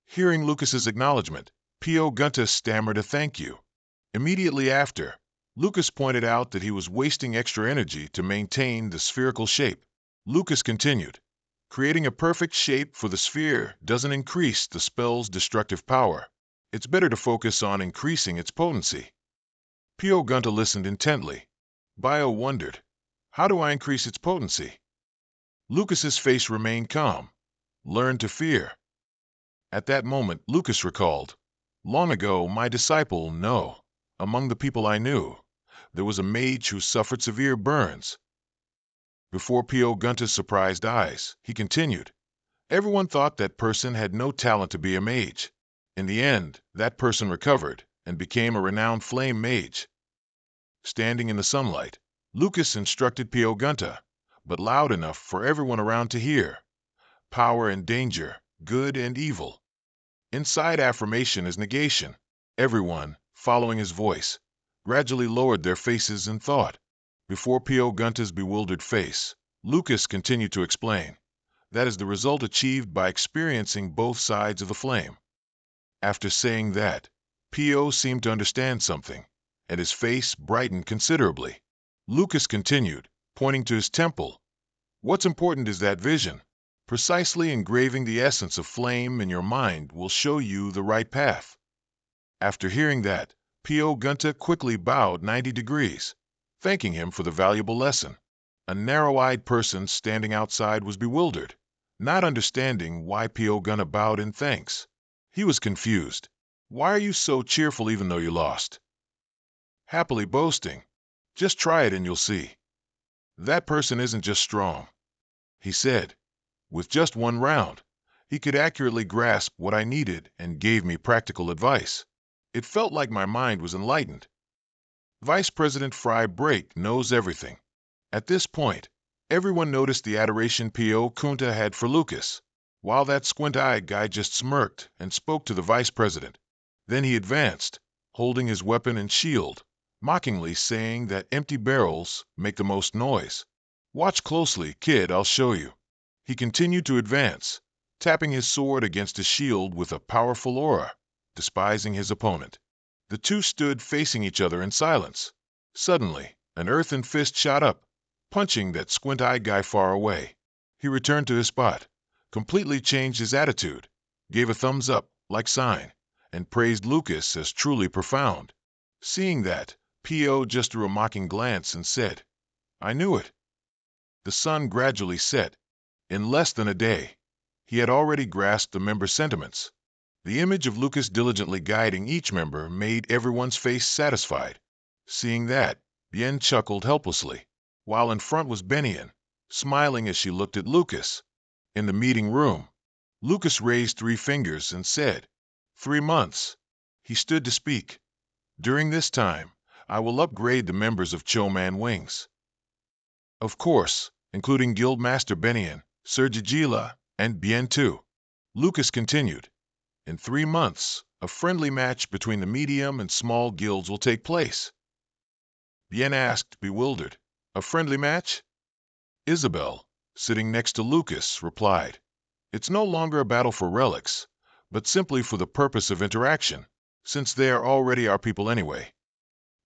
Speaker 1: Hearing Lucas's acknowledgement, P.O. Gunta stammered a thank you. Immediately after, Lucas pointed out that he was wasting extra energy to maintain the spherical shape. Lucas continued, "Creating a perfect shape for the sphere doesn't increase the spell's destructive power. It's better to focus on increasing its potency." P.O. Gunta listened intently. Bio wondered, "How do I increase its potency?" Lucas's face remained calm. "Learn to fear." At that moment, Lucas recalled, "Long ago, my disciple, No, among the people I knew, there was a mage who suffered severe burns." Before P.O. Gunta's surprised eyes, he continued, "Everyone thought that person had no talent to be a mage. In the end, that person recovered and became a renowned flame mage." Standing in the sunlight, Lucas instructed P.O. Gunta, but loud enough for everyone around to hear, "Power and danger, good and evil. Inside affirmation is negation." Everyone, following his voice, gradually lowered their faces in thought. Before P.O. Gunta's bewildered face, Lucas continued to explain, "That is the result achieved by experiencing both sides of the flame." After saying that, P.O. seemed to understand something, and his face brightened considerably. Lucas continued, pointing to his temple, "What's important is that vision. Precisely engraving the essence of flame in your mind will show you the right path." After hearing that, P.O. Gunta quickly bowed 90 degrees, thanking him for the valuable lesson. A narrow-eyed person standing outside was bewildered, not understanding why P.O. Gunta bowed in thanks. He was confused. "Why are you so cheerful even though you lost?" Happily boasting, "Just try it and you'll see. That person isn't just strong," he said. "With just one round, he could accurately grasp what I needed and gave me practical advice. It felt like my mind was enlightened." Vice President Frey Break knows everything. At this point, everyone noticed the adoration P.O. Kunta had for Lucas, while that squint-eyed guy just smirked and spoke to the vice president. Then he advanced, holding his weapon and shield, mockingly saying that empty barrels make the most noise. "Watch closely, kid, I'll show you." He continued to advance, tapping his sword against his shield with a powerful aura, despising his opponent. The two stood facing each other in silence. Suddenly, an earthen fist shot up, punching that squint-eyed guy far away. He returned to his spot, completely changed his attitude, gave a thumbs up, like sign, and praised Lucas as truly profound. Seeing that, P.O. just threw a mocking glance and said, "I knew it." The sun gradually set. In less than a day, he had already grasped the members' sentiments. The image of Lucas diligently guiding each member made everyone's face satisfied. Seeing that, Bien chuckled helplessly, while in front was Benian, smiling as she looked at Lucas. In the meeting room, Lucas raised 3 fingers and said, 3 months. He stood to speak. During this time, I will upgrade the members of Choman Wings. Of course, including Guildmaster Benian, Sir Jijila, and Bien too. Lucas continued. In 3 months, a friendly match between the medium and small guilds will take place. Bien asked, bewildered, a friendly match? Isabel, sitting next to Lucas, replied, it's no longer a battle for relics, but simply for the purpose of interaction, since they are already our people anyway.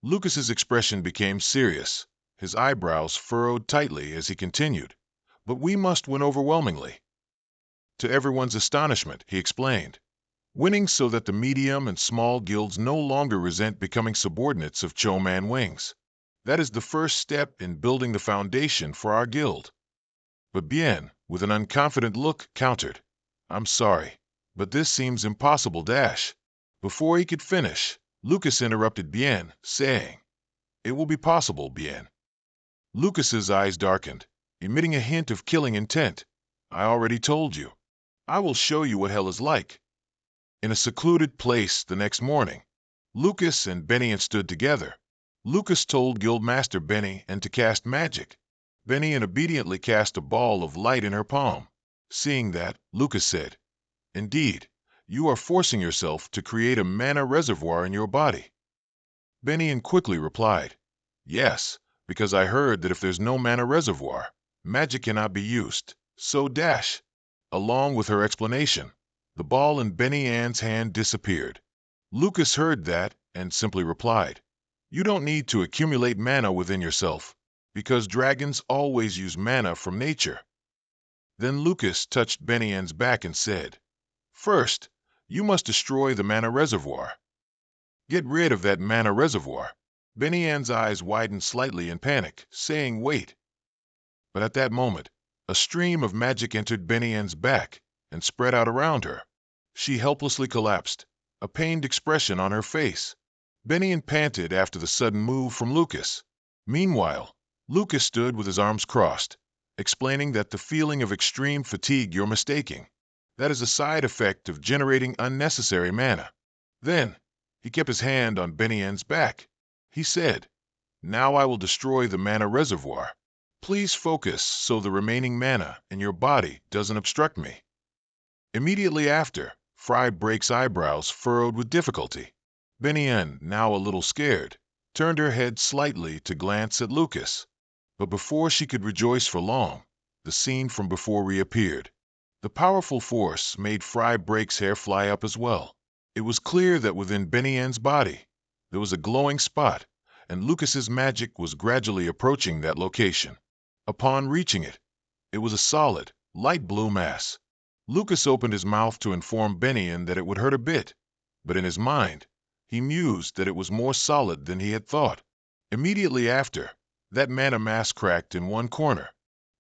Speaker 1: Lucas's expression became serious. His eyebrows furrowed tightly as he continued, but we must win overwhelmingly. To everyone's astonishment, he explained, winning so that the medium and small guilds no longer resent becoming subordinates of Choman Wings. That is the first step in building the foundation for our guild. But Bien, with an unconfident look, countered, I'm sorry, but this seems impossible. Before he could finish, Lucas interrupted Bien, saying, it will be possible, Bien. Lucas's eyes darkened, emitting a hint of killing intent. I already told you. I will show you what hell is like. In a secluded place the next morning, Lucas and Benian stood together. Lucas told Guildmaster Benian to cast magic. Benian obediently cast a ball of light in her palm. Seeing that, Lucas said, indeed, you are forcing yourself to create a mana reservoir in your body. Benian quickly replied, yes, because I heard that if there's no mana reservoir, magic cannot be used. So along with her explanation, the ball in Benian's hand disappeared. Lucas heard that and simply replied, you don't need to accumulate mana within yourself, because dragons always use mana from nature. Then Lucas touched Benian's back and said, first, you must destroy the mana reservoir. Get rid of that mana reservoir. Benian's eyes widened slightly in panic, saying, wait. But at that moment, a stream of magic entered Benian's back and spread out around her. She helplessly collapsed, a pained expression on her face. Benian panted after the sudden move from Lucas. Meanwhile, Lucas stood with his arms crossed, explaining that the feeling of extreme fatigue you're mistaking. That is a side effect of generating unnecessary mana. Then, he kept his hand on Benian's back. He said, now I will destroy the mana reservoir. Please focus so the remaining mana in your body doesn't obstruct me. Immediately after, Frey Break's eyebrows furrowed with difficulty. Benian, now a little scared, turned her head slightly to glance at Lucas. But before she could rejoice for long, the scene from before reappeared. The powerful force made Frey Break's hair fly up as well. It was clear that within Benian's body, there was a glowing spot, and Lucas's magic was gradually approaching that location. Upon reaching it, it was a solid, light blue mass. Lucas opened his mouth to inform Benian that it would hurt a bit, but in his mind, he mused that it was more solid than he had thought. Immediately after, that mana mass cracked in one corner,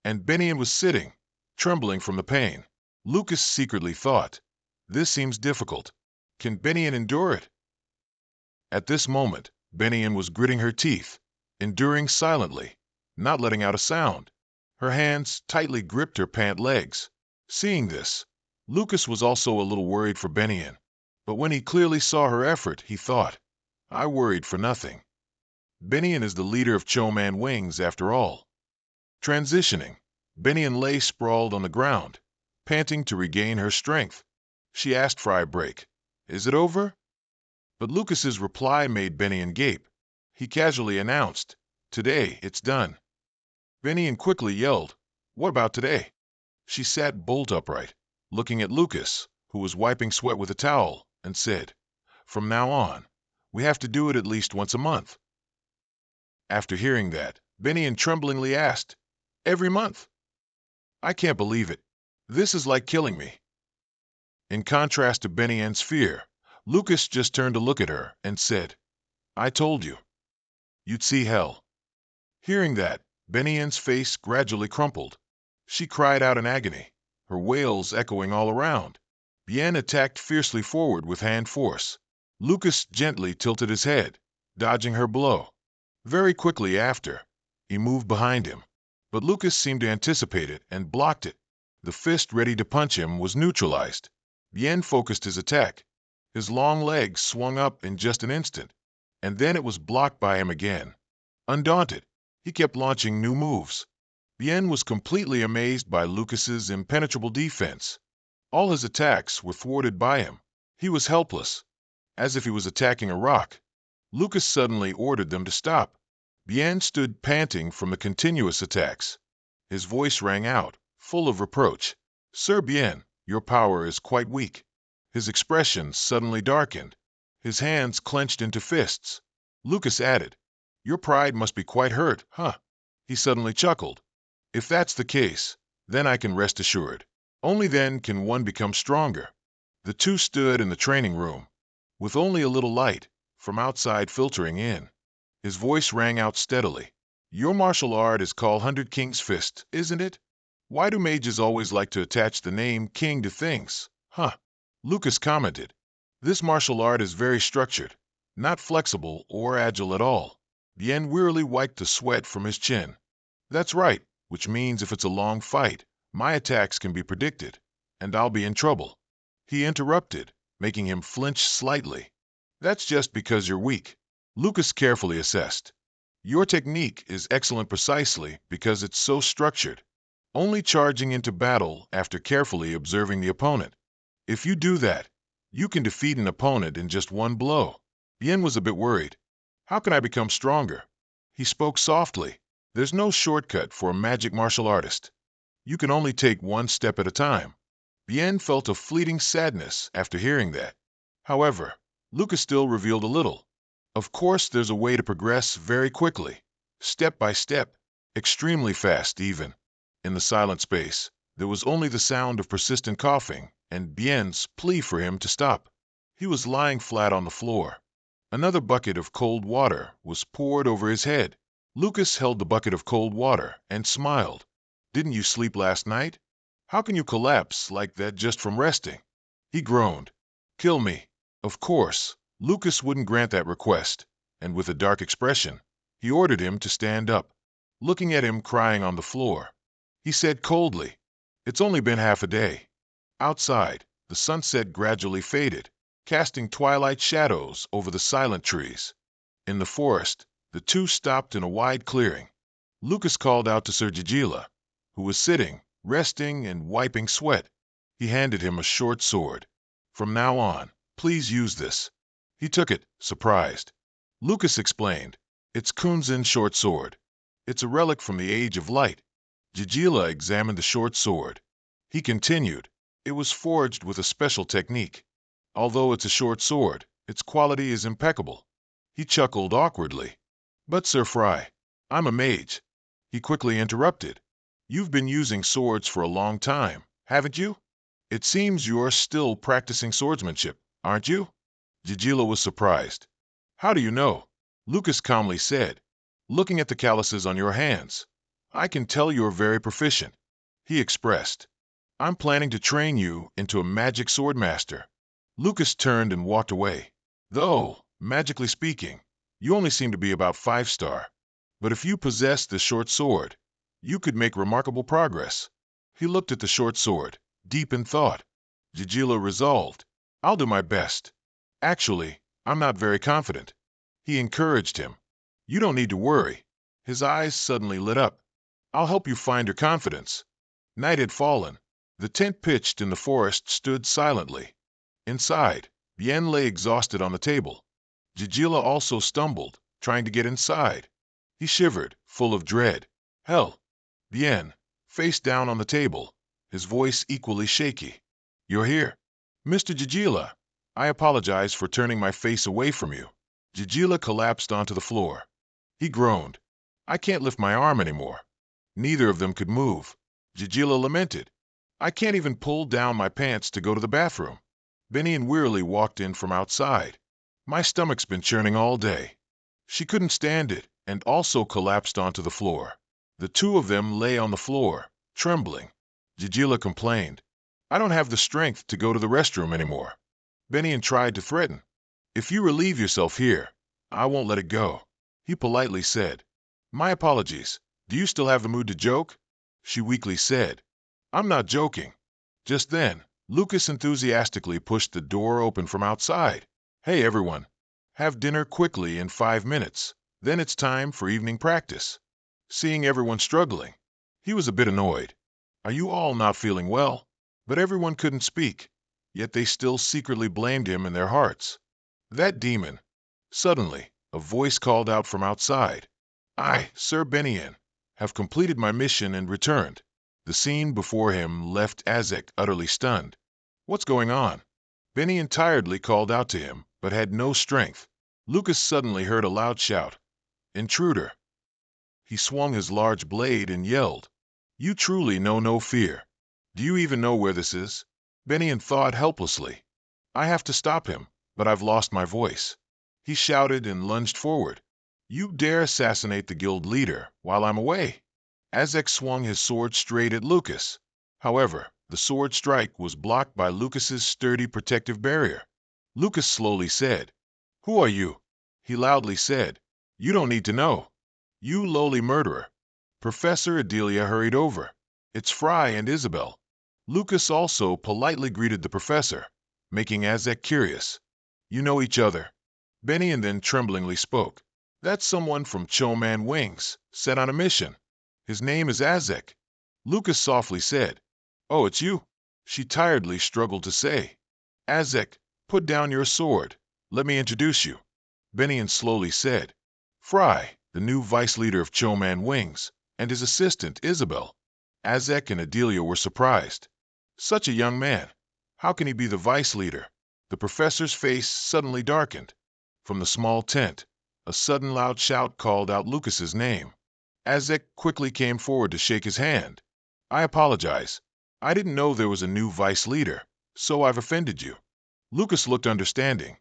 Speaker 1: and Benian was sitting, trembling from the pain. Lucas secretly thought, this seems difficult. Can Benian endure it? At this moment, Benian was gritting her teeth, enduring silently, not letting out a sound. Her hands tightly gripped her pant legs. Seeing this, Lucas was also a little worried for Benian, but when he clearly saw her effort, he thought, I worried for nothing. Benian is the leader of Choman Wings after all. Transitioning, Benian lay sprawled on the ground, panting to regain her strength. She asked Frey Break, is it over? But Lucas's reply made Benian gape. He casually announced, today it's done. Benian quickly yelled, what about today? She sat bolt upright, looking at Lucas, who was wiping sweat with a towel, and said, from now on, we have to do it at least once a month. After hearing that, Benian tremblingly asked, every month? I can't believe it. This is like killing me. In contrast to Benian's fear, Lucas just turned to look at her and said, I told you. You'd see hell. Hearing that, Benien's face gradually crumpled. She cried out in agony, her wails echoing all around. Bien attacked fiercely forward with hand force. Lucas gently tilted his head, dodging her blow. Very quickly after, he moved behind him. But Lucas seemed to anticipate it and blocked it. The fist ready to punch him was neutralized. Bien focused his attack. His long legs swung up in just an instant, and then it was blocked by him again. Undaunted, he kept launching new moves. Bien was completely amazed by Lucas's impenetrable defense. All his attacks were thwarted by him. He was helpless, as if he was attacking a rock. Lucas suddenly ordered them to stop. Bien stood panting from the continuous attacks. His voice rang out, full of reproach. "Sir Bien, your power is quite weak." His expression suddenly darkened. His hands clenched into fists. Lucas added, "Your pride must be quite hurt, huh?" He suddenly chuckled. "If that's the case, then I can rest assured. Only then can one become stronger." The two stood in the training room, with only a little light from outside filtering in. His voice rang out steadily. "Your martial art is called 100 King's Fist, isn't it? Why do mages always like to attach the name king to things, huh?" Lucas commented, "This martial art is very structured, not flexible or agile at all." Bien wearily wiped the sweat from his chin. "That's right, which means if it's a long fight, my attacks can be predicted, and I'll be in trouble." He interrupted, making him flinch slightly. "That's just because you're weak." Lucas carefully assessed. "Your technique is excellent precisely because it's so structured, only charging into battle after carefully observing the opponent. If you do that, you can defeat an opponent in just one blow." Bien was a bit worried. "How can I become stronger?" He spoke softly. "There's no shortcut for a magic martial artist. You can only take one step at a time." Bien felt a fleeting sadness after hearing that. However, Lucas still revealed a little. "Of course, there's a way to progress very quickly, step by step, extremely fast even." In the silent space, there was only the sound of persistent coughing and Bien's plea for him to stop. He was lying flat on the floor. Another bucket of cold water was poured over his head. Lucas held the bucket of cold water and smiled. "Didn't you sleep last night? How can you collapse like that just from resting?" He groaned. "Kill me." Of course, Lucas wouldn't grant that request, and with a dark expression, he ordered him to stand up. Looking at him crying on the floor, he said coldly, "It's only been half a day." Outside, the sunset gradually faded, casting twilight shadows over the silent trees. In the forest, the two stopped in a wide clearing. Lucas called out to Sir Jijila, who was sitting, resting and wiping sweat. He handed him a short sword. "From now on, please use this." He took it, surprised. Lucas explained, "It's Kunzin's short sword. It's a relic from the Age of Light." Jijila examined the short sword. He continued, "It was forged with a special technique. Although it's a short sword, its quality is impeccable." He chuckled awkwardly. "But Sir Frey, I'm a mage." He quickly interrupted. "You've been using swords for a long time, haven't you? It seems you're still practicing swordsmanship, aren't you?" Jijila was surprised. "How do you know?" Lucas calmly said, "Looking at the calluses on your hands, I can tell you're very proficient." He expressed, "I'm planning to train you into a magic swordmaster." Lucas turned and walked away. "Though, magically speaking, you only seem to be about 5-star. But if you possess the short sword, you could make remarkable progress." He looked at the short sword, deep in thought. Jijila resolved, "I'll do my best. Actually, I'm not very confident." He encouraged him. "You don't need to worry." His eyes suddenly lit up. "I'll help you find your confidence." Night had fallen. The tent pitched in the forest stood silently. Inside, Bien lay exhausted on the table. Jijila also stumbled, trying to get inside. He shivered, full of dread. "Hell!" Bien, face down on the table, his voice equally shaky. "You're here." "Mr. Jijila, I apologize for turning my face away from you." Jijila collapsed onto the floor. He groaned. "I can't lift my arm anymore." Neither of them could move. Jijila lamented, "I can't even pull down my pants to go to the bathroom." Benny wearily walked in from outside. "My stomach's been churning all day." She couldn't stand it and also collapsed onto the floor. The two of them lay on the floor, trembling. Jijila complained, "I don't have the strength to go to the restroom anymore." Benian tried to threaten. "If you relieve yourself here, I won't let it go," he politely said. "My apologies. Do you still have the mood to joke?" she weakly said. "I'm not joking." Just then, Lucas enthusiastically pushed the door open from outside. "Hey everyone, have dinner quickly in 5 minutes, then it's time for evening practice." Seeing everyone struggling, he was a bit annoyed. "Are you all not feeling well?" But everyone couldn't speak, yet they still secretly blamed him in their hearts. That demon. Suddenly, a voice called out from outside, "I, Sir Benian, have completed my mission and returned." The scene before him left Azek utterly stunned. "What's going on?" Benian tiredly called out to him, but had no strength. Lucas suddenly heard a loud shout, "Intruder!" He swung his large blade and yelled, "You truly know no fear. Do you even know where this is?" Benian thought helplessly. "I have to stop him, but I've lost my voice." He shouted and lunged forward. "You dare assassinate the guild leader while I'm away?" Azek swung his sword straight at Lucas. However, the sword strike was blocked by Lucas's sturdy protective barrier. Lucas slowly said, "Who are you?" He loudly said, "You don't need to know. You lowly murderer." Professor Adelia hurried over. "It's Frey and Isabel." Lucas also politely greeted the professor, making Azek curious. "You know each other?" Benian then tremblingly spoke. "That's someone from Choman Wings, set on a mission. His name is Azek." Lucas softly said, "Oh, it's you?" She tiredly struggled to say, "Azek, put down your sword. Let me introduce you." Benian slowly said, "Frey, the new vice leader of Choman Wings, and his assistant, Isabel." Azek and Adelia were surprised. "Such a young man. How can he be the vice leader?" The professor's face suddenly darkened. From the small tent, a sudden loud shout called out Lucas's name. Azek quickly came forward to shake his hand. "I apologize. I didn't know there was a new vice leader, so I've offended you." Lucas looked understanding.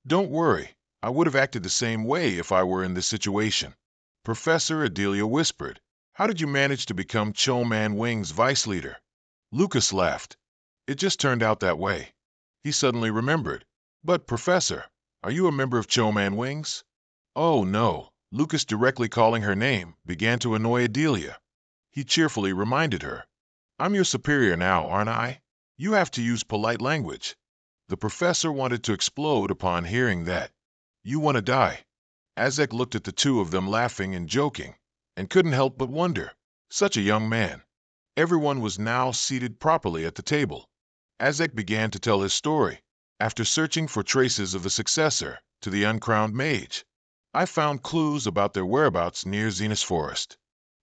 Speaker 1: "Don't worry. I would have acted the same way if I were in this situation." Professor Adelia whispered, "How did you manage to become Choman Wing's vice leader?" Lucas laughed. "It just turned out that way." He suddenly remembered. "But, Professor, are you a member of Choman Wings?" "Oh, no." Lucas, directly calling her name, began to annoy Adelia. He cheerfully reminded her, "I'm your superior now, aren't I? You have to use polite language." The professor wanted to explode upon hearing that. "You want to die." Azek looked at the two of them laughing and joking, and couldn't help but wonder. Such a young man. Everyone was now seated properly at the table. Azek began to tell his story. "After searching for traces of the successor to the uncrowned mage, I found clues about their whereabouts near Zenith's Forest,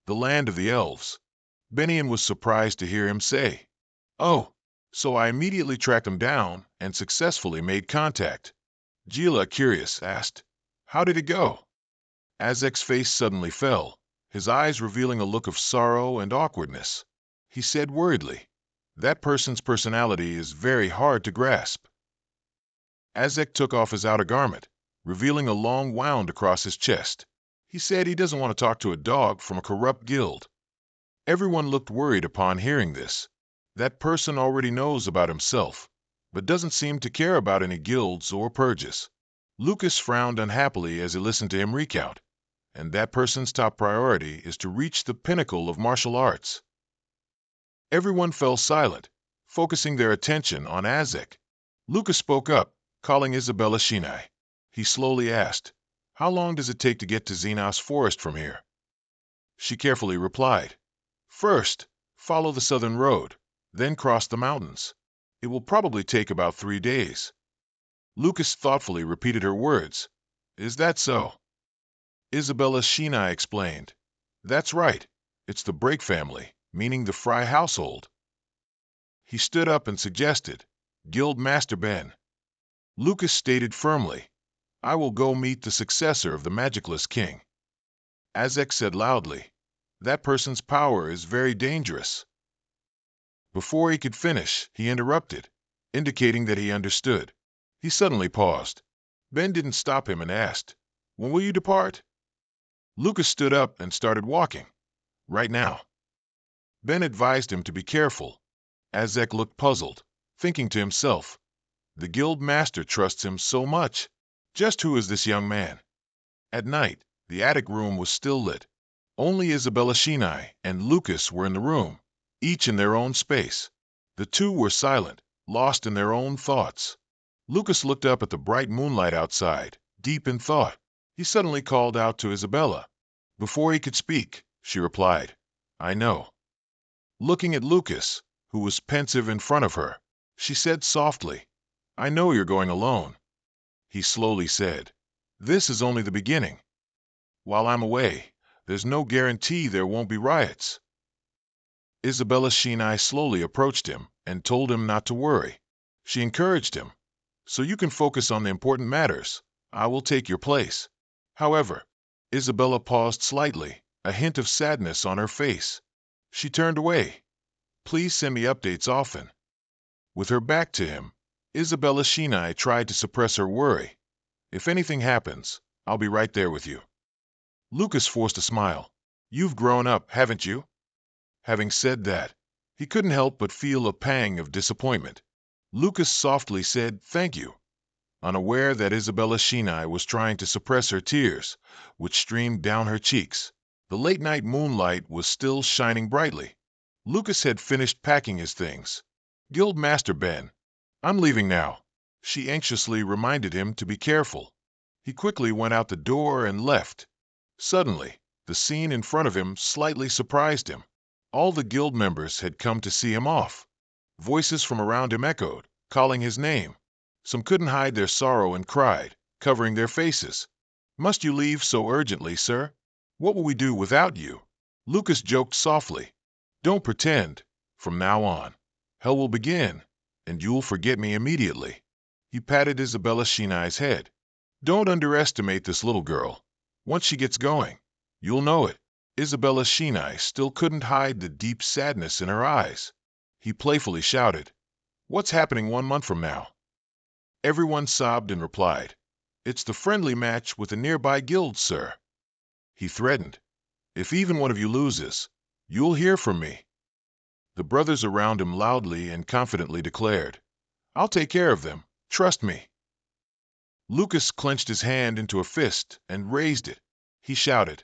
Speaker 1: the land of the elves." Benian was surprised to hear him say, "Oh, so I immediately tracked them down and successfully made contact." Jila, curious, asked, "How did it go?" Azek's face suddenly fell, his eyes revealing a look of sorrow and awkwardness. He said worriedly, "That person's personality is very hard to grasp." Azek took off his outer garment, revealing a long wound across his chest. He said he doesn't want to talk to a dog from a corrupt guild. Everyone looked worried upon hearing this. That person already knows about himself, but doesn't seem to care about any guilds or purges. Lucas frowned unhappily as he listened to him recount, and that person's top priority is to reach the pinnacle of martial arts. Everyone fell silent, focusing their attention on Azek. Lucas spoke up, calling Isabella Shinai. He slowly asked, "How long does it take to get to Zenith's Forest from here?" She carefully replied, "First, follow the southern road, then cross the mountains. It will probably take about 3 days." Lucas thoughtfully repeated her words. "Is that so?" Isabella Shinai explained, "That's right. It's the Break family, meaning the Frey household." He stood up and suggested, "Guild Master Ben." Lucas stated firmly, "I will go meet the successor of the Magicless King." Azek said loudly, "That person's power is very dangerous." Before he could finish, he interrupted, indicating that he understood. He suddenly paused. Ben didn't stop him and asked, "When will you depart?" Lucas stood up and started walking. right now. Ben advised him to be careful. Azek looked puzzled, thinking to himself, the guild master trusts him so much. Just who is this young man? At night, the attic room was still lit. Only Isabella Shinai and Lucas were in the room, each in their own space. The two were silent, lost in their own thoughts. Lucas looked up at the bright moonlight outside, deep in thought. He suddenly called out to Isabella. Before he could speak, she replied, I know. Looking at Lucas, who was pensive in front of her, she said softly, I know you're going alone. He slowly said, this is only the beginning. While I'm away, there's no guarantee there won't be riots. Isabella Shinai slowly approached him and told him not to worry. She encouraged him. So you can focus on the important matters. I will take your place. However, Isabella paused slightly, a hint of sadness on her face. She turned away. Please send me updates often. With her back to him, Isabella Shinai tried to suppress her worry. If anything happens, I'll be right there with you. Lucas forced a smile. You've grown up, haven't you? Having said that, he couldn't help but feel a pang of disappointment. Lucas softly said, thank you, unaware that Isabella Shinai was trying to suppress her tears, which streamed down her cheeks. The late-night moonlight was still shining brightly. Lucas had finished packing his things. Guild Master Ben, I'm leaving now. She anxiously reminded him to be careful. He quickly went out the door and left. Suddenly, the scene in front of him slightly surprised him. All the guild members had come to see him off. Voices from around him echoed, calling his name. Some couldn't hide their sorrow and cried, covering their faces. Must you leave so urgently, sir? What will we do without you? Lucas joked softly. Don't pretend. From now on, hell will begin, and you'll forget me immediately. He patted Isabella Shinai's head. Don't underestimate this little girl. Once she gets going, you'll know it. Isabella Shinai still couldn't hide the deep sadness in her eyes. He playfully shouted, what's happening 1 month from now? Everyone sobbed and replied, it's the friendly match with a nearby guild, sir. He threatened, if even one of you loses, you'll hear from me. The brothers around him loudly and confidently declared, I'll take care of them, trust me. Lucas clenched his hand into a fist and raised it. He shouted,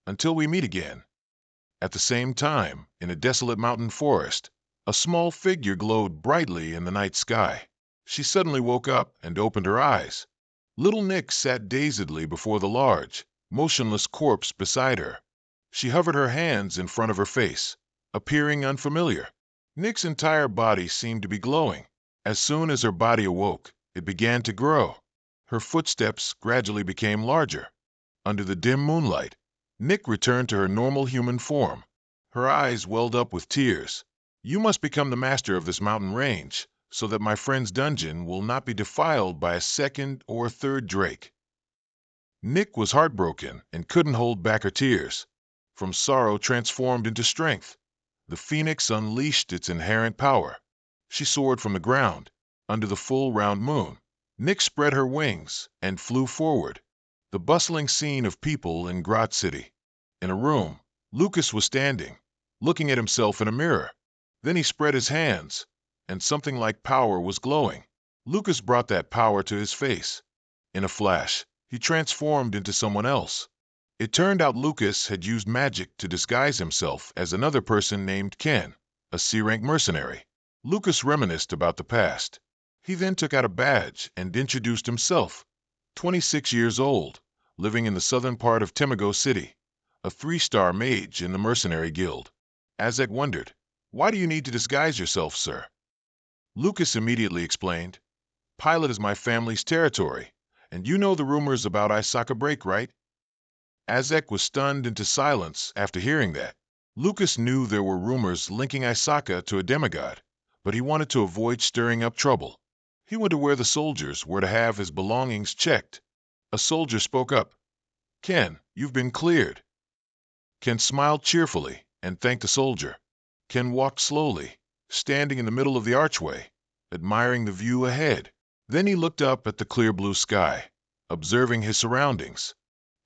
Speaker 1: until we meet again. At the same time, in a desolate mountain forest, a small figure glowed brightly in the night sky. She suddenly woke up and opened her eyes. Little Nick sat dazedly before the large, motionless corpse beside her. She hovered her hands in front of her face, appearing unfamiliar. Nick's entire body seemed to be glowing. As soon as her body awoke, it began to grow. Her footsteps gradually became larger. Under the dim moonlight, Nick returned to her normal human form. Her eyes welled up with tears. You must become the master of this mountain range, so that my friend's dungeon will not be defiled by a second or third drake. Nick was heartbroken and couldn't hold back her tears. From sorrow transformed into strength, the phoenix unleashed its inherent power. She soared from the ground, under the full round moon. Nick spread her wings and flew forward. The bustling scene of people in Grot City. In a room, Lucas was standing, looking at himself in a mirror. Then he spread his hands, and something like power was glowing. Lucas brought that power to his face. In a flash, he transformed into someone else. It turned out Lucas had used magic to disguise himself as another person named Ken, a C-rank mercenary. Lucas reminisced about the past. He then took out a badge and introduced himself. 26 years old, living in the southern part of Timigo City, a 3-star mage in the mercenary guild. Azek wondered, why do you need to disguise yourself, sir? Lucas immediately explained, Pilot is my family's territory, and you know the rumors about Isaka Break, right? Azek was stunned into silence after hearing that. Lucas knew there were rumors linking Isaka to a demigod, but he wanted to avoid stirring up trouble. He went to where the soldiers were to have his belongings checked. A soldier spoke up. Ken, you've been cleared. Ken smiled cheerfully and thanked the soldier. Ken walked slowly, standing in the middle of the archway, admiring the view ahead. Then he looked up at the clear blue sky, observing his surroundings.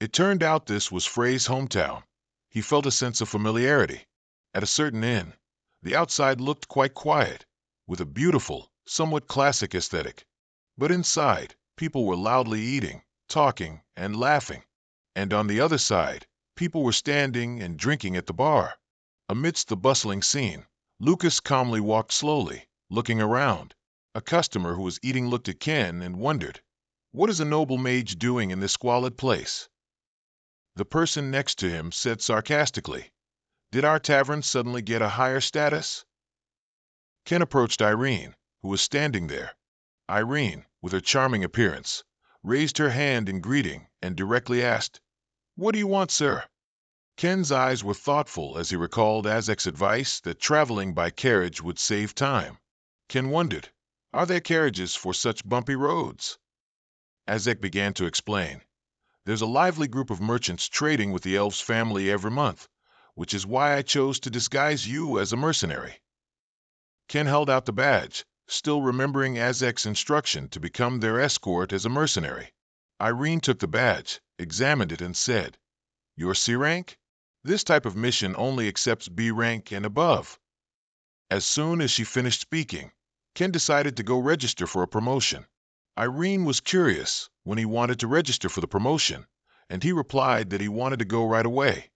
Speaker 1: It turned out this was Frey's hometown. He felt a sense of familiarity. At a certain inn, the outside looked quite quiet, with a beautiful, somewhat classic aesthetic. But inside, people were loudly eating, talking, and laughing. And on the other side, people were standing and drinking at the bar. Amidst the bustling scene, Lucas calmly walked slowly, looking around. A customer who was eating looked at Ken and wondered, "What is a noble mage doing in this squalid place?" The person next to him said sarcastically, "Did our tavern suddenly get a higher status?" Ken approached Irene, who was standing there. Irene, with her charming appearance, raised her hand in greeting and directly asked, "What do you want, sir?" Ken's eyes were thoughtful as he recalled Azek's advice that traveling by carriage would save time. Ken wondered, are there carriages for such bumpy roads? Azek began to explain. "There's a lively group of merchants trading with the elves' family every month, which is why I chose to disguise you as a mercenary." Ken held out the badge, still remembering Azek's instruction to become their escort as a mercenary. Irene took the badge, examined it, and said, "Your C rank? This type of mission only accepts B rank and above." As soon as she finished speaking, Ken decided to go register for a promotion. Irene was curious when he wanted to register for the promotion, and he replied that he wanted to go right away.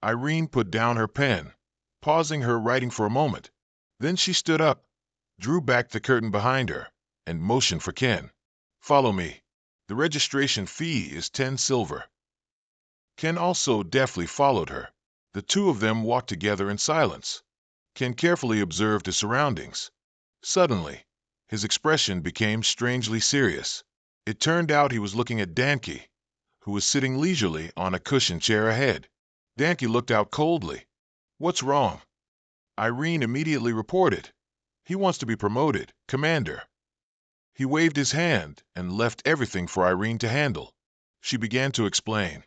Speaker 1: Irene put down her pen, pausing her writing for a moment. Then she stood up, drew back the curtain behind her, and motioned for Ken. "Follow me. The registration fee is 10 silver." Ken also deftly followed her. The two of them walked together in silence. Ken carefully observed his surroundings. Suddenly, his expression became strangely serious. It turned out he was looking at Danke, who was sitting leisurely on a cushioned chair ahead. Danke looked out coldly. "What's wrong?" Irene immediately reported. "He wants to be promoted, Commander." He waved his hand and left everything for Irene to handle. She began to explain.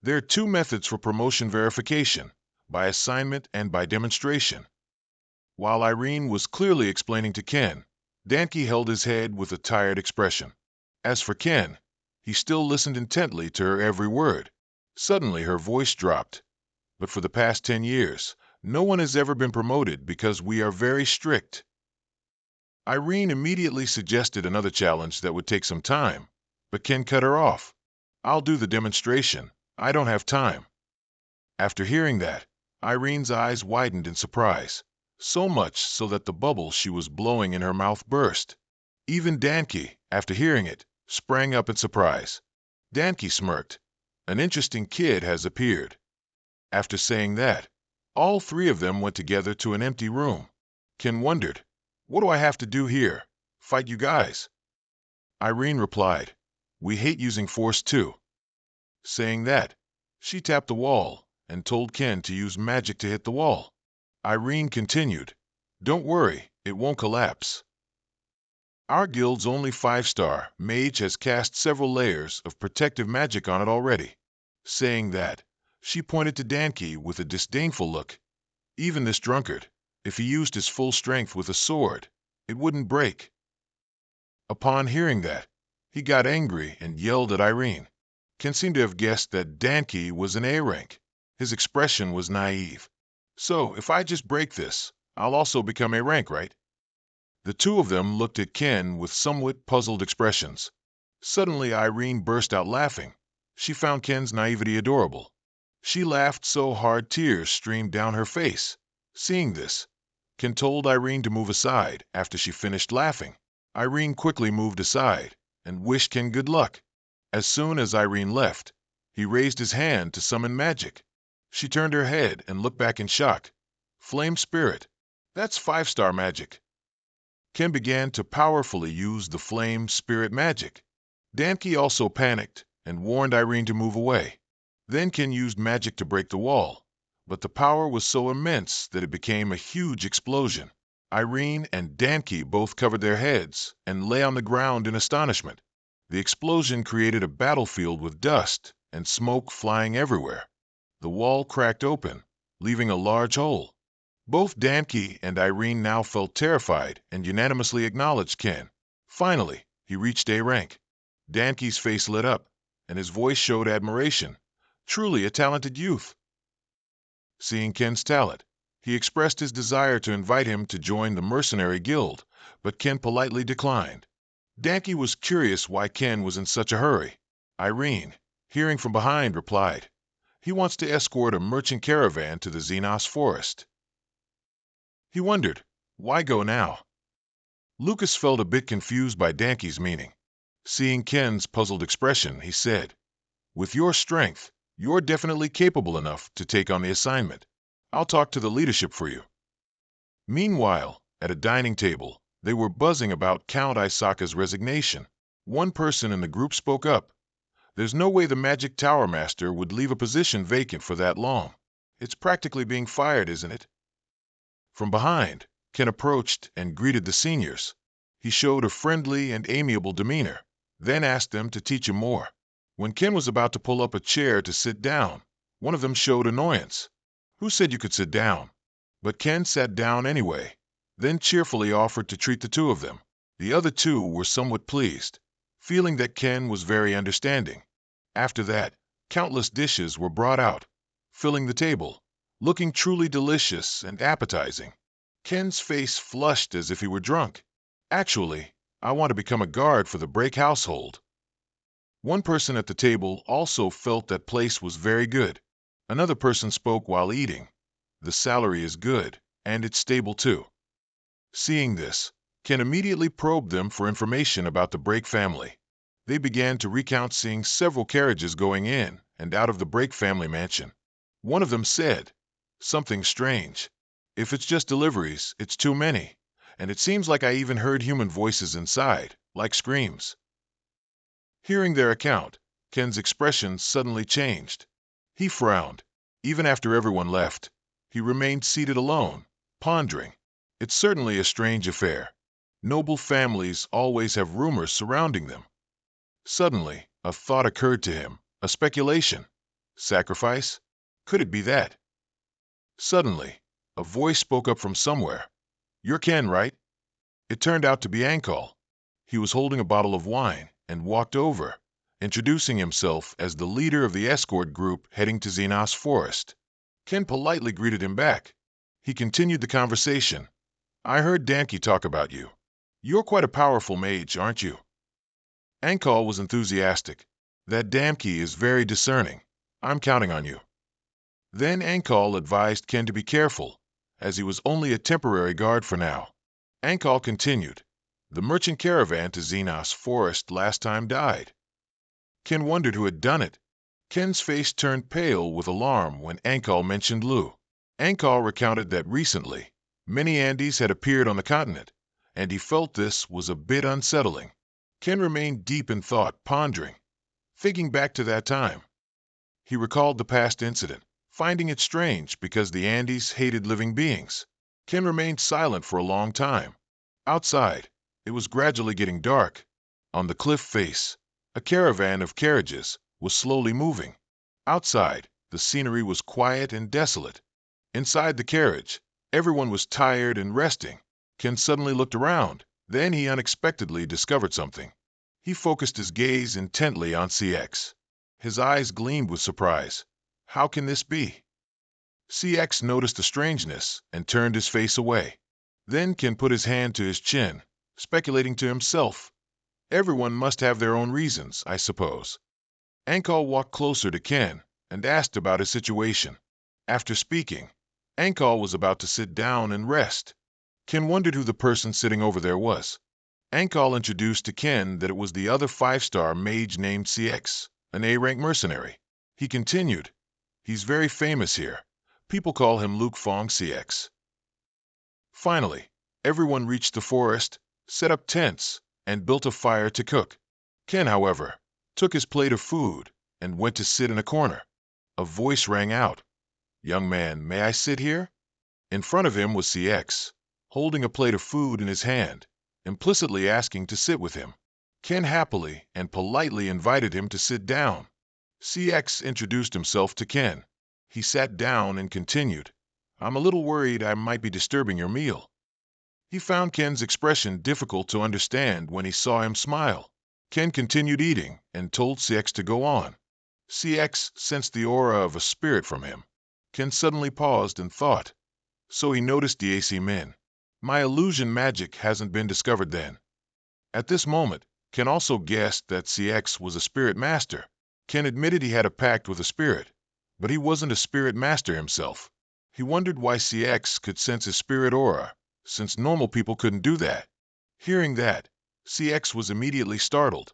Speaker 1: "There are two methods for promotion verification, by assignment and by demonstration." While Irene was clearly explaining to Ken, Danke held his head with a tired expression. As for Ken, he still listened intently to her every word. Suddenly her voice dropped. "But for the past 10 years, no one has ever been promoted because we are very strict." Irene immediately suggested another challenge that would take some time, but Ken cut her off. "I'll do the demonstration. I don't have time." After hearing that, Irene's eyes widened in surprise, so much so that the bubble she was blowing in her mouth burst. Even Danke, after hearing it, sprang up in surprise. Danke smirked. "An interesting kid has appeared." After saying that, all three of them went together to an empty room. Ken wondered, "What do I have to do here? Fight you guys?" Irene replied, "We hate using force too." Saying that, she tapped the wall and told Ken to use magic to hit the wall. Irene continued, "Don't worry, it won't collapse. Our guild's only 5-star Mage has cast several layers of protective magic on it already." Saying that, she pointed to Danke with a disdainful look. "Even this drunkard, if he used his full strength with a sword, it wouldn't break." Upon hearing that, he got angry and yelled at Irene. Ken seemed to have guessed that Danke was an A rank. His expression was naive. "So, if I just break this, I'll also become A rank, right?" The two of them looked at Ken with somewhat puzzled expressions. Suddenly Irene burst out laughing. She found Ken's naivety adorable. She laughed so hard tears streamed down her face. Seeing this, Ken told Irene to move aside after she finished laughing. Irene quickly moved aside and wished Ken good luck. As soon as Irene left, he raised his hand to summon magic. She turned her head and looked back in shock. "Flame Spirit, that's 5-star magic." Ken began to powerfully use the Flame Spirit magic. Danke also panicked and warned Irene to move away. Then Ken used magic to break the wall, but the power was so immense that it became a huge explosion. Irene and Danke both covered their heads and lay on the ground in astonishment. The explosion created a battlefield with dust and smoke flying everywhere. The wall cracked open, leaving a large hole. Both Danke and Irene now felt terrified and unanimously acknowledged Ken. Finally, he reached A rank. Danke's face lit up, and his voice showed admiration. Truly a talented youth. Seeing Ken's talent, he expressed his desire to invite him to join the mercenary guild, but Ken politely declined. Danke was curious why Ken was in such a hurry. Irene, hearing from behind, replied, "He wants to escort a merchant caravan to the Xenos forest." He wondered, why go now? Lucas felt a bit confused by Danke's meaning. Seeing Ken's puzzled expression, he said, "With your strength, you're definitely capable enough to take on the assignment. I'll talk to the leadership for you." Meanwhile, at a dining table, they were buzzing about Count Isaka's resignation. One person in the group spoke up. "There's no way the Magic Tower Master would leave a position vacant for that long. It's practically being fired, isn't it?" From behind, Ken approached and greeted the seniors. He showed a friendly and amiable demeanor, then asked them to teach him more. When Ken was about to pull up a chair to sit down, one of them showed annoyance. "Who said you could sit down?" But Ken sat down anyway, then cheerfully offered to treat the two of them. The other two were somewhat pleased, feeling that Ken was very understanding. After that, countless dishes were brought out, filling the table, looking truly delicious and appetizing. Ken's face flushed as if he were drunk. "Actually, I want to become a guard for the Break household." One person at the table also felt that place was very good. Another person spoke while eating. "The salary is good, and it's stable too." Seeing this, Ken immediately probed them for information about the Break family. They began to recount seeing several carriages going in and out of the Break family mansion. One of them said, "Something strange. If it's just deliveries, it's too many, and it seems like I even heard human voices inside, like screams." Hearing their account, Ken's expression suddenly changed. He frowned. Even after everyone left, he remained seated alone, pondering. It's certainly a strange affair. Noble families always have rumors surrounding them. Suddenly, a thought occurred to him, a speculation. Sacrifice? Could it be that? Suddenly, a voice spoke up from somewhere. "You're Ken, right?" It turned out to be Ankal. He was holding a bottle of wine and walked over, introducing himself as the leader of the escort group heading to Xenos Forest. Ken politely greeted him back. He continued the conversation. "I heard Danke talk about you. You're quite a powerful mage, aren't you?" Ankal was enthusiastic. "That Danke is very discerning. I'm counting on you." Then Ankal advised Ken to be careful, as he was only a temporary guard for now. Ankal continued, "The merchant caravan to Xenos Forest last time died." Ken wondered who had done it. Ken's face turned pale with alarm when Ankal mentioned Lu. Ankal recounted that recently, many Andes had appeared on the continent, and he felt this was a bit unsettling. Ken remained deep in thought, pondering, thinking back to that time. He recalled the past incident, finding it strange because the Andes hated living beings. Ken remained silent for a long time. Outside, it was gradually getting dark. On the cliff face, a caravan of carriages was slowly moving. Outside, the scenery was quiet and desolate. Inside the carriage, everyone was tired and resting. Ken suddenly looked around. Then he unexpectedly discovered something. He focused his gaze intently on CX. His eyes gleamed with surprise. How can this be? CX noticed the strangeness and turned his face away. Then Ken put his hand to his chin, speculating to himself, "Everyone must have their own reasons, I suppose." Ankal walked closer to Ken and asked about his situation. After speaking, Ankal was about to sit down and rest. Ken wondered who the person sitting over there was. Ankal introduced to Ken that it was the other 5-star mage named CX, an A-rank mercenary. He continued, "He's very famous here. People call him Luke Fong CX." Finally, everyone reached the forest, set up tents, and built a fire to cook. Ken, however, took his plate of food and went to sit in a corner. A voice rang out, "Young man, may I sit here?" In front of him was CX, holding a plate of food in his hand, implicitly asking to sit with him. Ken happily and politely invited him to sit down. CX introduced himself to Ken. He sat down and continued, "I'm a little worried I might be disturbing your meal." He found Ken's expression difficult to understand when he saw him smile. Ken continued eating and told CX to go on. CX sensed the aura of a spirit from him. Ken suddenly paused and thought. So he noticed the AC men. My illusion magic hasn't been discovered then. At this moment, Ken also guessed that CX was a spirit master. Ken admitted he had a pact with a spirit, but he wasn't a spirit master himself. He wondered why CX could sense his spirit aura, since normal people couldn't do that. Hearing that, CX was immediately startled.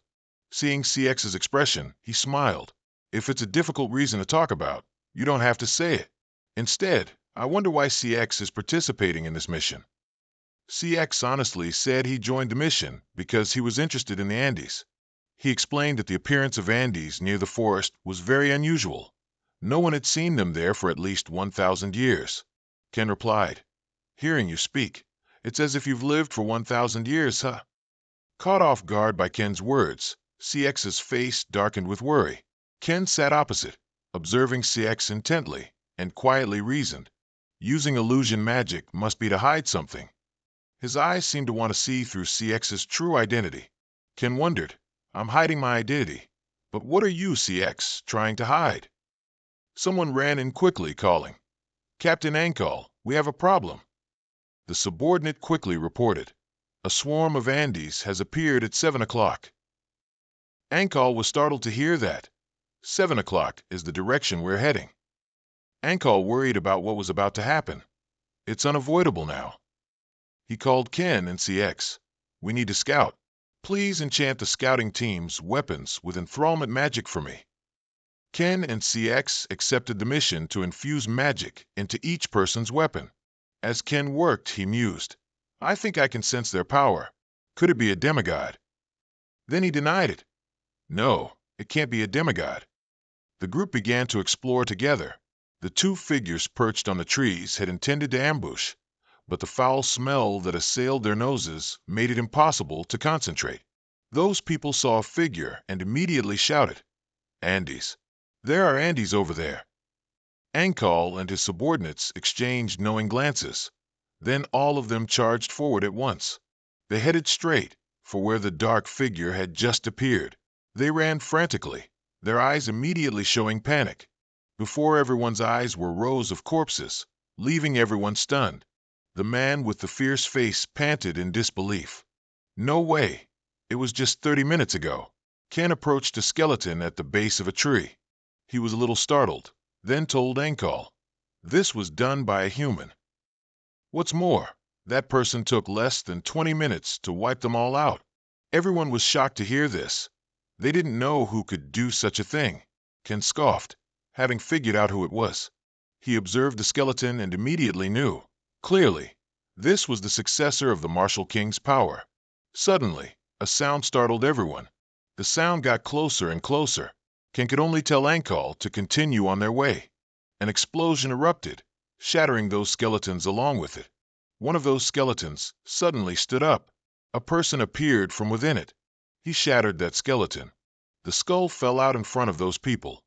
Speaker 1: Seeing CX's expression, he smiled. If it's a difficult reason to talk about, you don't have to say it. Instead, I wonder why CX is participating in this mission. CX honestly said he joined the mission because he was interested in the Andes. He explained that the appearance of Andes near the forest was very unusual. No one had seen them there for at least 1,000 years. Ken replied, "Hearing you speak, it's as if you've lived for 1,000 years, huh?" Caught off guard by Ken's words, CX's face darkened with worry. Ken sat opposite, observing CX intently, and quietly reasoned. Using illusion magic must be to hide something. His eyes seemed to want to see through CX's true identity. Ken wondered, I'm hiding my identity, but what are you, CX, trying to hide? Someone ran in quickly, calling, Captain Ankal, we have a problem. The subordinate quickly reported, a swarm of Andes has appeared at 7 o'clock. Ankal was startled to hear that. 7 o'clock is the direction we're heading. Ankal worried about what was about to happen. It's unavoidable now. He called Ken and CX. We need to scout. Please enchant the scouting team's weapons with enthrallment magic for me. Ken and CX accepted the mission to infuse magic into each person's weapon. As Ken worked, he mused, I think I can sense their power. Could it be a demigod? Then he denied it. No, it can't be a demigod. The group began to explore together. The two figures perched on the trees had intended to ambush, but the foul smell that assailed their noses made it impossible to concentrate. Those people saw a figure and immediately shouted, Andes. There are Andes over there. Ankal and his subordinates exchanged knowing glances. Then all of them charged forward at once. They headed straight for where the dark figure had just appeared. They ran frantically, their eyes immediately showing panic. Before everyone's eyes were rows of corpses, leaving everyone stunned. The man with the fierce face panted in disbelief. No way. It was just 30 minutes ago. Ken approached a skeleton at the base of a tree. He was a little startled, then told Ankal, this was done by a human. What's more, that person took less than 20 minutes to wipe them all out. Everyone was shocked to hear this. They didn't know who could do such a thing. Ken scoffed, having figured out who it was. He observed the skeleton and immediately knew. Clearly, this was the successor of the Martial King's power. Suddenly, a sound startled everyone. The sound got closer and closer. Ken could only tell Ankal to continue on their way. An explosion erupted, shattering those skeletons along with it. One of those skeletons suddenly stood up. A person appeared from within it. He shattered that skeleton. The skull fell out in front of those people.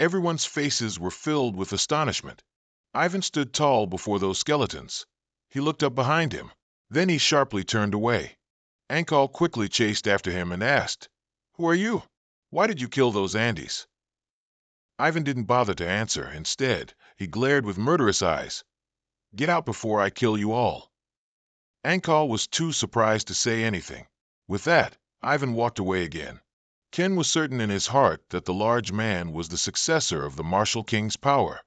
Speaker 1: Everyone's faces were filled with astonishment. Ivan stood tall before those skeletons. He looked up behind him. Then he sharply turned away. Ankal quickly chased after him and asked, Who are you? Why did you kill those Andes? Ivan didn't bother to answer. Instead, he glared with murderous eyes. Get out before I kill you all. Ankal was too surprised to say anything. With that, Ivan walked away again. Ken was certain in his heart that the large man was the successor of the Martial King's power.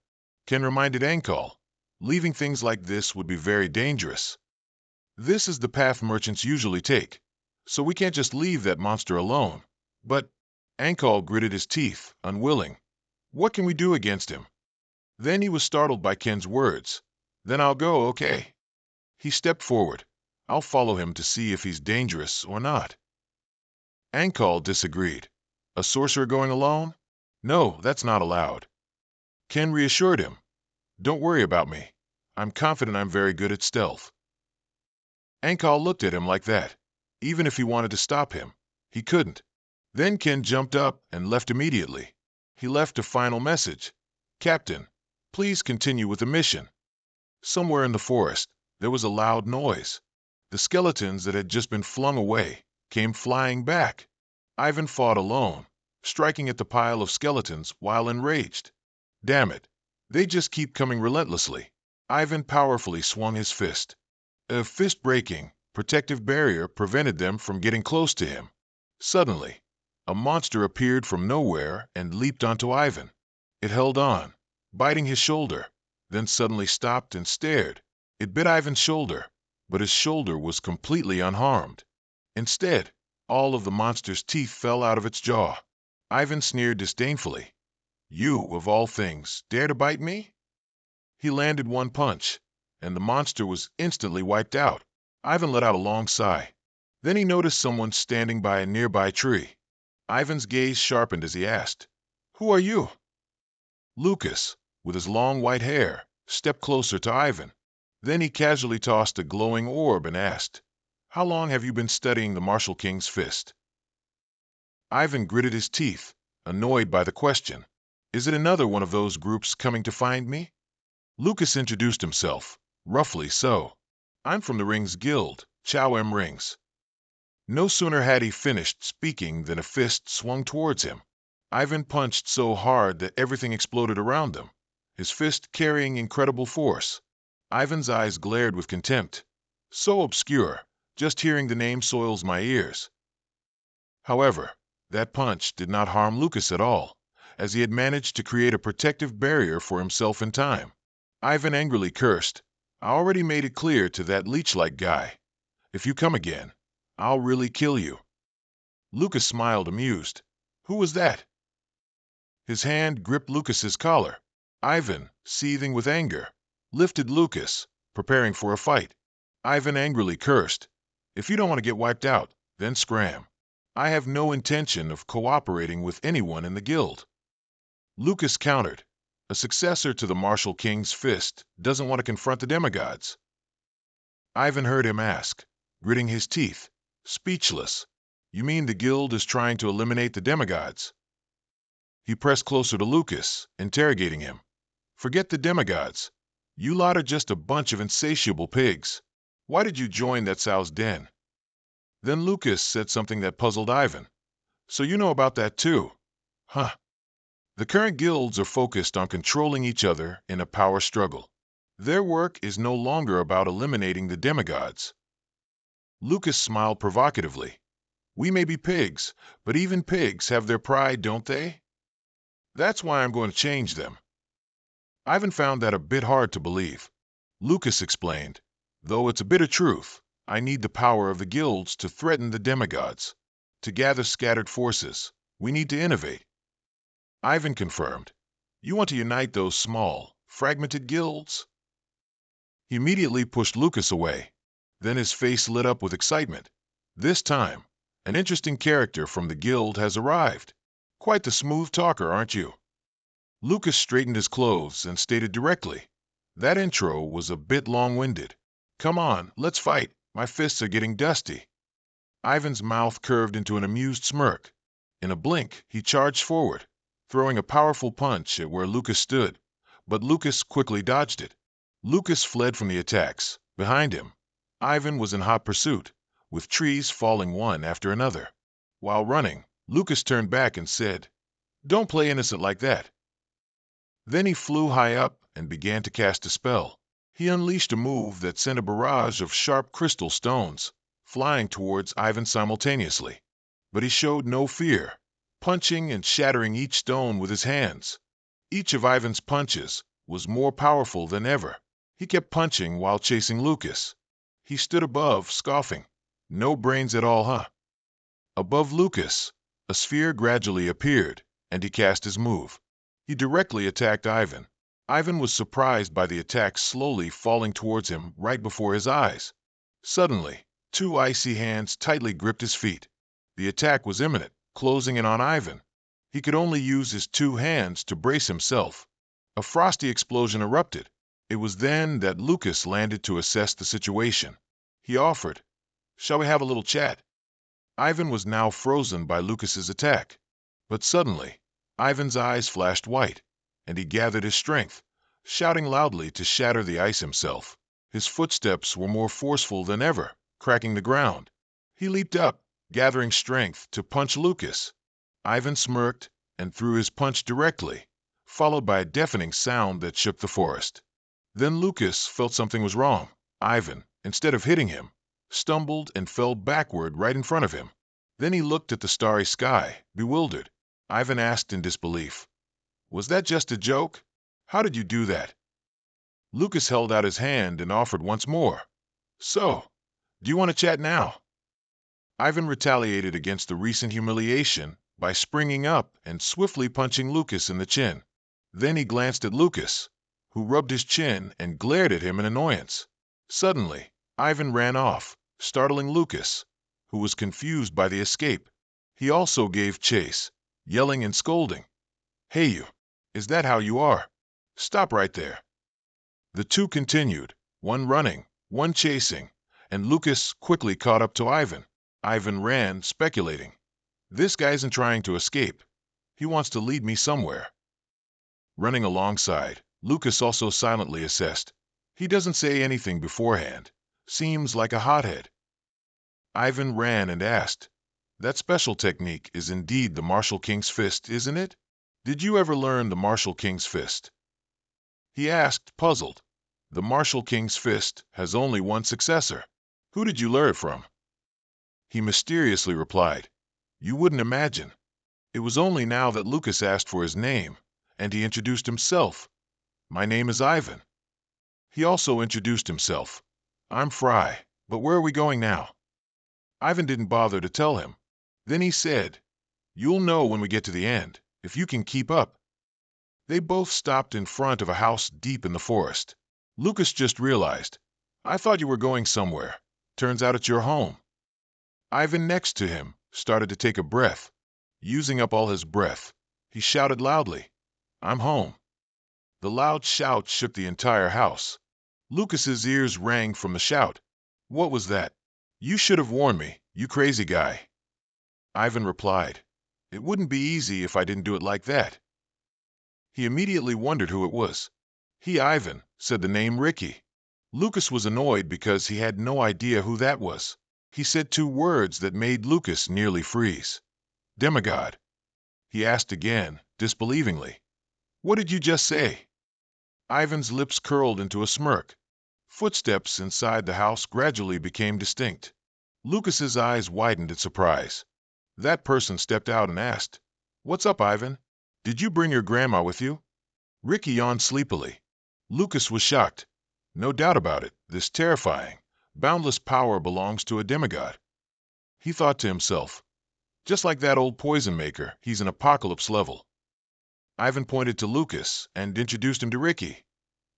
Speaker 1: Ken reminded Ankal, leaving things like this would be very dangerous. This is the path merchants usually take, so we can't just leave that monster alone. But Ankal gritted his teeth, unwilling. What can we do against him? Then he was startled by Ken's words. Then I'll go, okay? He stepped forward. I'll follow him to see if he's dangerous or not. Ankal disagreed. A sorcerer going alone? No, that's not allowed. Ken reassured him. Don't worry about me. I'm confident I'm very good at stealth. Ankal looked at him like that. Even if he wanted to stop him, he couldn't. Then Ken jumped up and left immediately. He left a final message. Captain, please continue with the mission. Somewhere in the forest, there was a loud noise. The skeletons that had just been flung away came flying back. Ivan fought alone, striking at the pile of skeletons while enraged. Damn it, They just keep coming relentlessly. Ivan powerfully swung his fist. A fist-breaking, protective barrier prevented them from getting close to him. Suddenly, a monster appeared from nowhere and leaped onto Ivan. It held on, biting his shoulder, then suddenly stopped and stared. It bit Ivan's shoulder, but his shoulder was completely unharmed. Instead, all of the monster's teeth fell out of its jaw. Ivan sneered disdainfully. "You, of all things, dare to bite me?" He landed one punch, and the monster was instantly wiped out. Ivan let out a long sigh. Then he noticed someone standing by a nearby tree. Ivan's gaze sharpened as he asked, "Who are you?" Lucas, with his long white hair, stepped closer to Ivan. Then he casually tossed a glowing orb and asked, "How long have you been studying the Martial King's fist?" Ivan gritted his teeth, annoyed by the question. "Is it another one of those groups coming to find me?" Lucas introduced himself, roughly so. "I'm from the Rings Guild, Chow M. Rings." No sooner had he finished speaking than a fist swung towards him. Ivan punched so hard that everything exploded around him, his fist carrying incredible force. Ivan's eyes glared with contempt. "So obscure, just hearing the name soils my ears." However, that punch did not harm Lucas at all, as he had managed to create a protective barrier for himself in time. Ivan angrily cursed. "I already made it clear to that leech-like guy. If you come again, I'll really kill you." Lucas smiled, amused. "Who was that?" His hand gripped Lucas's collar. Ivan, seething with anger, lifted Lucas, preparing for a fight. Ivan angrily cursed. "If you don't want to get wiped out, then scram. I have no intention of cooperating with anyone in the guild." Lucas countered. "A successor to the Martial King's fist doesn't want to confront the demigods." Ivan heard him ask, gritting his teeth, speechless. "You mean the guild is trying to eliminate the demigods?" He pressed closer to Lucas, interrogating him. "Forget the demigods. You lot are just a bunch of insatiable pigs. Why did you join that sow's den?" Then Lucas said something that puzzled Ivan. "So you know about that too? Huh. The current guilds are focused on controlling each other in a power struggle. Their work is no longer about eliminating the demigods." Lucas smiled provocatively. "We may be pigs, but even pigs have their pride, don't they? That's why I'm going to change them." Ivan found that a bit hard to believe. Lucas explained, "Though it's a bitter truth, I need the power of the guilds to threaten the demigods. To gather scattered forces, we need to innovate." Ivan confirmed, "You want to unite those small, fragmented guilds?" He immediately pushed Lucas away. Then his face lit up with excitement. "This time, an interesting character from the guild has arrived. Quite the smooth talker, aren't you?" Lucas straightened his clothes and stated directly, "That intro was a bit long-winded. Come on, let's fight. My fists are getting dusty." Ivan's mouth curved into an amused smirk. In a blink, he charged forward, throwing a powerful punch at where Lucas stood, but Lucas quickly dodged it. Lucas fled from the attacks. Behind him, Ivan was in hot pursuit, with trees falling one after another. While running, Lucas turned back and said, "Don't play innocent like that." Then he flew high up and began to cast a spell. He unleashed a move that sent a barrage of sharp crystal stones flying towards Ivan simultaneously. But he showed no fear, punching and shattering each stone with his hands. Each of Ivan's punches was more powerful than ever. He kept punching while chasing Lucas. He stood above, scoffing. "No brains at all, huh?" Above Lucas, a sphere gradually appeared, and he cast his move. He directly attacked Ivan. Ivan was surprised by the attack slowly falling towards him right before his eyes. Suddenly, two icy hands tightly gripped his feet. The attack was imminent, closing in on Ivan. He could only use his two hands to brace himself. A frosty explosion erupted. It was then that Lucas landed to assess the situation. He offered, "Shall we have a little chat?" Ivan was now frozen by Lucas's attack. But suddenly, Ivan's eyes flashed white, and he gathered his strength, shouting loudly to shatter the ice himself. His footsteps were more forceful than ever, cracking the ground. He leaped up, gathering strength to punch Lucas. Ivan smirked and threw his punch directly, followed by a deafening sound that shook the forest. Then Lucas felt something was wrong. Ivan, instead of hitting him, stumbled and fell backward right in front of him. Then he looked at the starry sky, bewildered. Ivan asked in disbelief, "Was that just a joke? How did you do that?" Lucas held out his hand and offered once more. "So, do you want to chat now?" Ivan retaliated against the recent humiliation by springing up and swiftly punching Lucas in the chin. Then he glanced at Lucas, who rubbed his chin and glared at him in annoyance. Suddenly, Ivan ran off, startling Lucas, who was confused by the escape. He also gave chase, yelling and scolding. "Hey you, is that how you are? Stop right there." The two continued, one running, one chasing, and Lucas quickly caught up to Ivan. Ivan ran, speculating. "This guy isn't trying to escape. He wants to lead me somewhere." Running alongside, Lucas also silently assessed. "He doesn't say anything beforehand. Seems like a hothead." Ivan ran and asked, "That special technique is indeed the Martial King's Fist, isn't it? Did you ever learn the Martial King's Fist?" He asked, puzzled. "The Martial King's Fist has only one successor. Who did you learn it from?" He mysteriously replied, "You wouldn't imagine." It was only now that Lucas asked for his name, and he introduced himself. "My name is Ivan." He also introduced himself. "I'm Frey, but where are we going now?" Ivan didn't bother to tell him. Then he said, "You'll know when we get to the end, if you can keep up." They both stopped in front of a house deep in the forest. Lucas just realized, "I thought you were going somewhere. Turns out it's your home." Ivan next to him started to take a breath. Using up all his breath, he shouted loudly, "I'm home." The loud shout shook the entire house. Lucas's ears rang from the shout. "What was that? You should have warned me, you crazy guy." Ivan replied, "It wouldn't be easy if I didn't do it like that." He immediately wondered who it was. He, Ivan, said the name Ricky. Lucas was annoyed because he had no idea who that was. He said two words that made Lucas nearly freeze. "Demigod." He asked again, disbelievingly, "What did you just say?" Ivan's lips curled into a smirk. Footsteps inside the house gradually became distinct. Lucas's eyes widened in surprise. That person stepped out and asked, "What's up, Ivan? Did you bring your grandma with you?" Ricky yawned sleepily. Lucas was shocked. No doubt about it, this terrifying, boundless power belongs to a demigod. He thought to himself, just like that old poison maker, he's an apocalypse level. Ivan pointed to Lucas and introduced him to Ricky.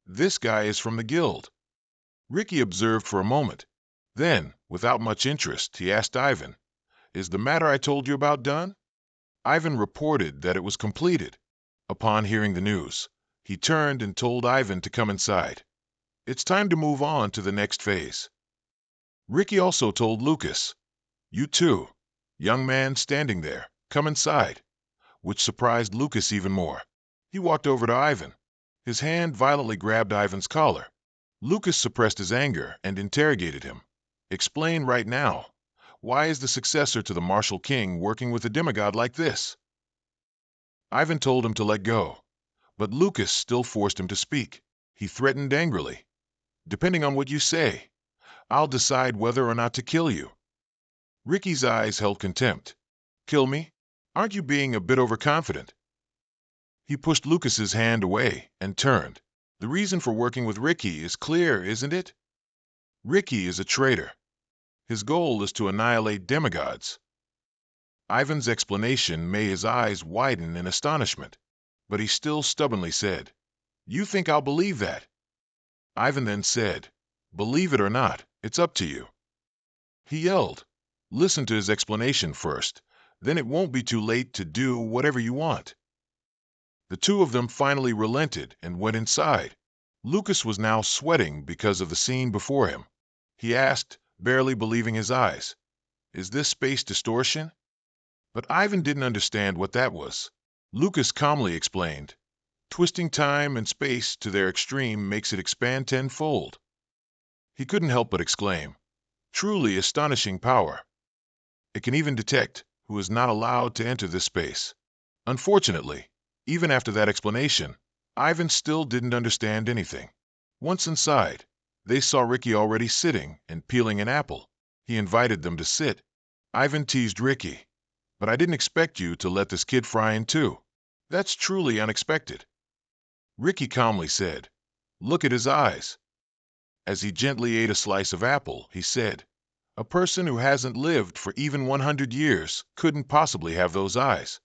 Speaker 1: "This guy is from the guild." Ricky observed for a moment. Then, without much interest, he asked Ivan, "Is the matter I told you about done?" Ivan reported that it was completed. Upon hearing the news, he turned and told Ivan to come inside. It's time to move on to the next phase. Ricky also told Lucas, "You too, young man standing there, come inside," which surprised Lucas even more. He walked over to Ivan. His hand violently grabbed Ivan's collar. Lucas suppressed his anger and interrogated him. "Explain right now. Why is the successor to the Martial King working with a demigod like this?" Ivan told him to let go, but Lucas still forced him to speak. He threatened angrily, "Depending on what you say, I'll decide whether or not to kill you." Ricky's eyes held contempt. "Kill me? Aren't you being a bit overconfident?" He pushed Lucas's hand away and turned. "The reason for working with Ricky is clear, isn't it? Ricky is a traitor. His goal is to annihilate demigods." Ivan's explanation made his eyes widen in astonishment, but he still stubbornly said, "You think I'll believe that?" Ivan then said, "Believe it or not, it's up to you." He yelled, "Listen to his explanation first, then it won't be too late to do whatever you want." The two of them finally relented and went inside. Lucas was now sweating because of the scene before him. He asked, barely believing his eyes, "Is this space distortion?" But Ivan didn't understand what that was. Lucas calmly explained, "Twisting time and space to their extreme makes it expand tenfold." He couldn't help but exclaim, "Truly astonishing power. It can even detect who is not allowed to enter this space." Unfortunately, Even after that explanation, Ivan still didn't understand anything. Once inside, they saw Ricky already sitting and peeling an apple. He invited them to sit. Ivan teased Ricky, "But I didn't expect you to let this kid fry in too. That's truly unexpected." Ricky calmly said, "Look at his eyes." As he gently ate a slice of apple, he said, "A person who hasn't lived for even 100 years couldn't possibly have those eyes."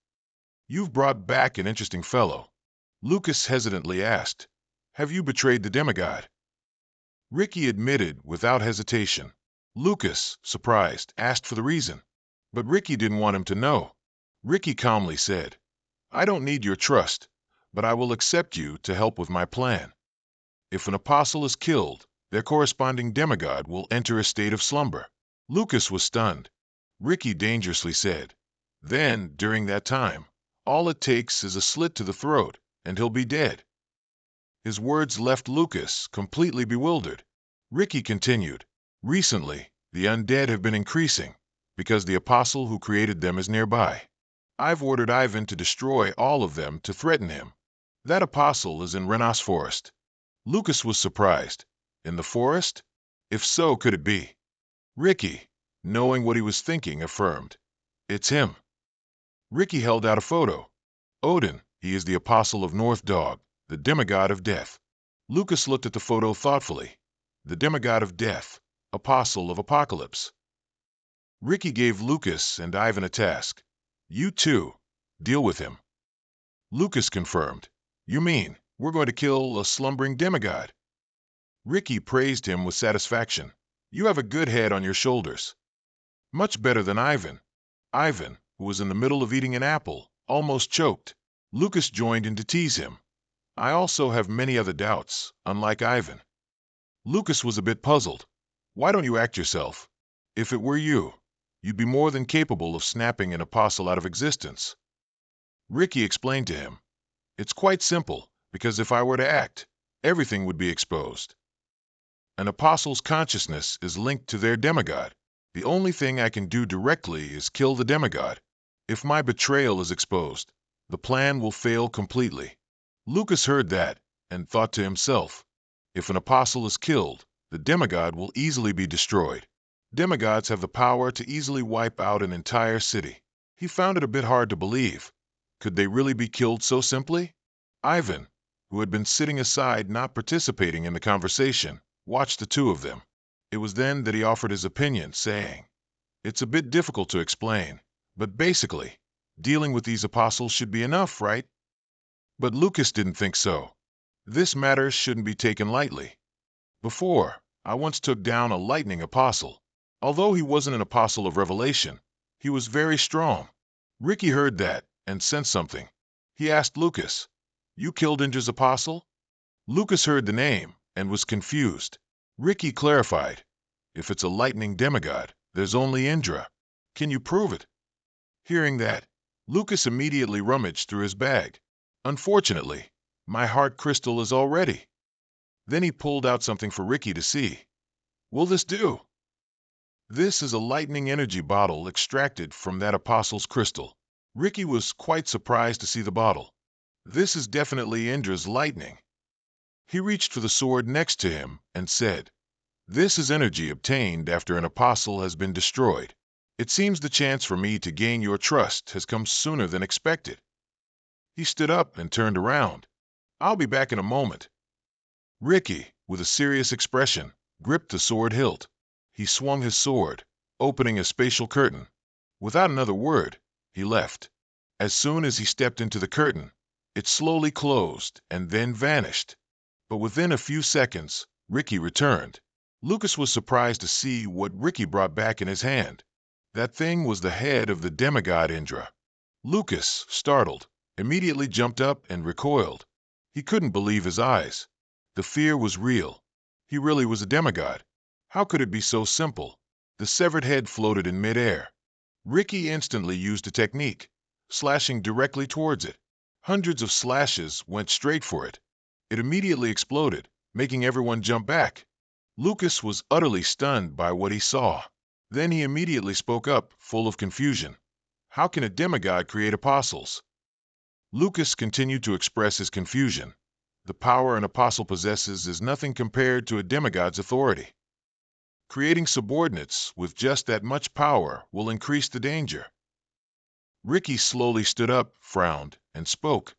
Speaker 1: "You've brought back an interesting fellow." Lucas hesitantly asked, "Have you betrayed the demigod?" Ricky admitted without hesitation. Lucas, surprised, asked for the reason, but Ricky didn't want him to know. Ricky calmly said, "I don't need your trust, but I will accept you to help with my plan. If an apostle is killed, their corresponding demigod will enter a state of slumber." Lucas was stunned. Ricky dangerously said, "Then, during that time, all it takes is a slit to the throat, and he'll be dead." His words left Lucas completely bewildered. Ricky continued, "Recently, the undead have been increasing, because the apostle who created them is nearby. I've ordered Ivan to destroy all of them to threaten him. That apostle is in Renas Forest." Lucas was surprised. In the forest? If so, could it be? Ricky, knowing what he was thinking, affirmed, "It's him." Ricky held out a photo. "Odin, he is the apostle of North Dog, the demigod of death." Lucas looked at the photo thoughtfully. The demigod of death, apostle of apocalypse. Ricky gave Lucas and Ivan a task. "You two, deal with him." Lucas confirmed, "You mean we're going to kill a slumbering demigod?" Ricky praised him with satisfaction. "You have a good head on your shoulders. Much better than Ivan." Ivan, who was in the middle of eating an apple, almost choked. Lucas joined in to tease him. "I also have many other doubts, unlike Ivan." Lucas was a bit puzzled. "Why don't you act yourself? If it were you, you'd be more than capable of snapping an apostle out of existence." Ricky explained to him, "It's quite simple, because if I were to act, everything would be exposed. An apostle's consciousness is linked to their demigod. The only thing I can do directly is kill the demigod. If my betrayal is exposed, the plan will fail completely." Lucas heard that and thought to himself, if an apostle is killed, the demigod will easily be destroyed. Demigods have the power to easily wipe out an entire city. He found it a bit hard to believe. Could they really be killed so simply? Ivan, who had been sitting aside not participating in the conversation, watched the two of them. It was then that he offered his opinion, saying, "It's a bit difficult to explain, but basically, dealing with these apostles should be enough, right?" But Lucas didn't think so. "This matter shouldn't be taken lightly. Before, I once took down a lightning apostle. Although he wasn't an apostle of revelation, he was very strong." Ricky heard that and sensed something. He asked Lucas, "You killed Indra's apostle?" Lucas heard the name and was confused. Ricky clarified, "If it's a lightning demigod, there's only Indra. Can you prove it?" Hearing that, Lucas immediately rummaged through his bag. "Unfortunately, my heart crystal is all ready." Then he pulled out something for Ricky to see. "Will this do?" This is a lightning energy bottle extracted from that apostle's crystal. Ricky was quite surprised to see the bottle. "This is definitely Indra's lightning." He reached for the sword next to him and said, "This is energy obtained after an apostle has been destroyed. It seems the chance for me to gain your trust has come sooner than expected." He stood up and turned around. "I'll be back in a moment." Ricky, with a serious expression, gripped the sword hilt. He swung his sword, opening a spatial curtain. Without another word, he left. As soon as he stepped into the curtain, it slowly closed and then vanished. But within a few seconds, Ricky returned. Lucas was surprised to see what Ricky brought back in his hand. That thing was the head of the demigod Indra. Lucas, startled, immediately jumped up and recoiled. He couldn't believe his eyes. The fear was real. He really was a demigod. How could it be so simple? The severed head floated in midair. Ricky instantly used a technique, slashing directly towards it. Hundreds of slashes went straight for it. It immediately exploded, making everyone jump back. Lucas was utterly stunned by what he saw. Then he immediately spoke up, full of confusion. "How can a demigod create apostles?" Lucas continued to express his confusion. The power an apostle possesses is nothing compared to a demigod's authority. Creating subordinates with just that much power will increase the danger. Ricky slowly stood up, frowned, and spoke.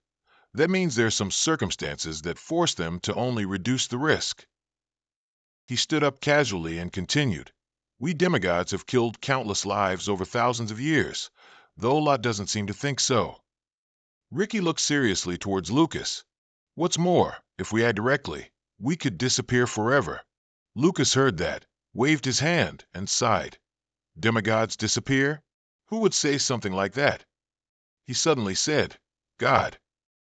Speaker 1: That means there are some circumstances that force them to only reduce the risk. He stood up casually and continued. We demigods have killed countless lives over thousands of years, though Lot doesn't seem to think so. Ricky looked seriously towards Lucas. What's more, if we act directly, we could disappear forever. Lucas heard that, waved his hand, and sighed. Demigods disappear? Who would say something like that? He suddenly said, God.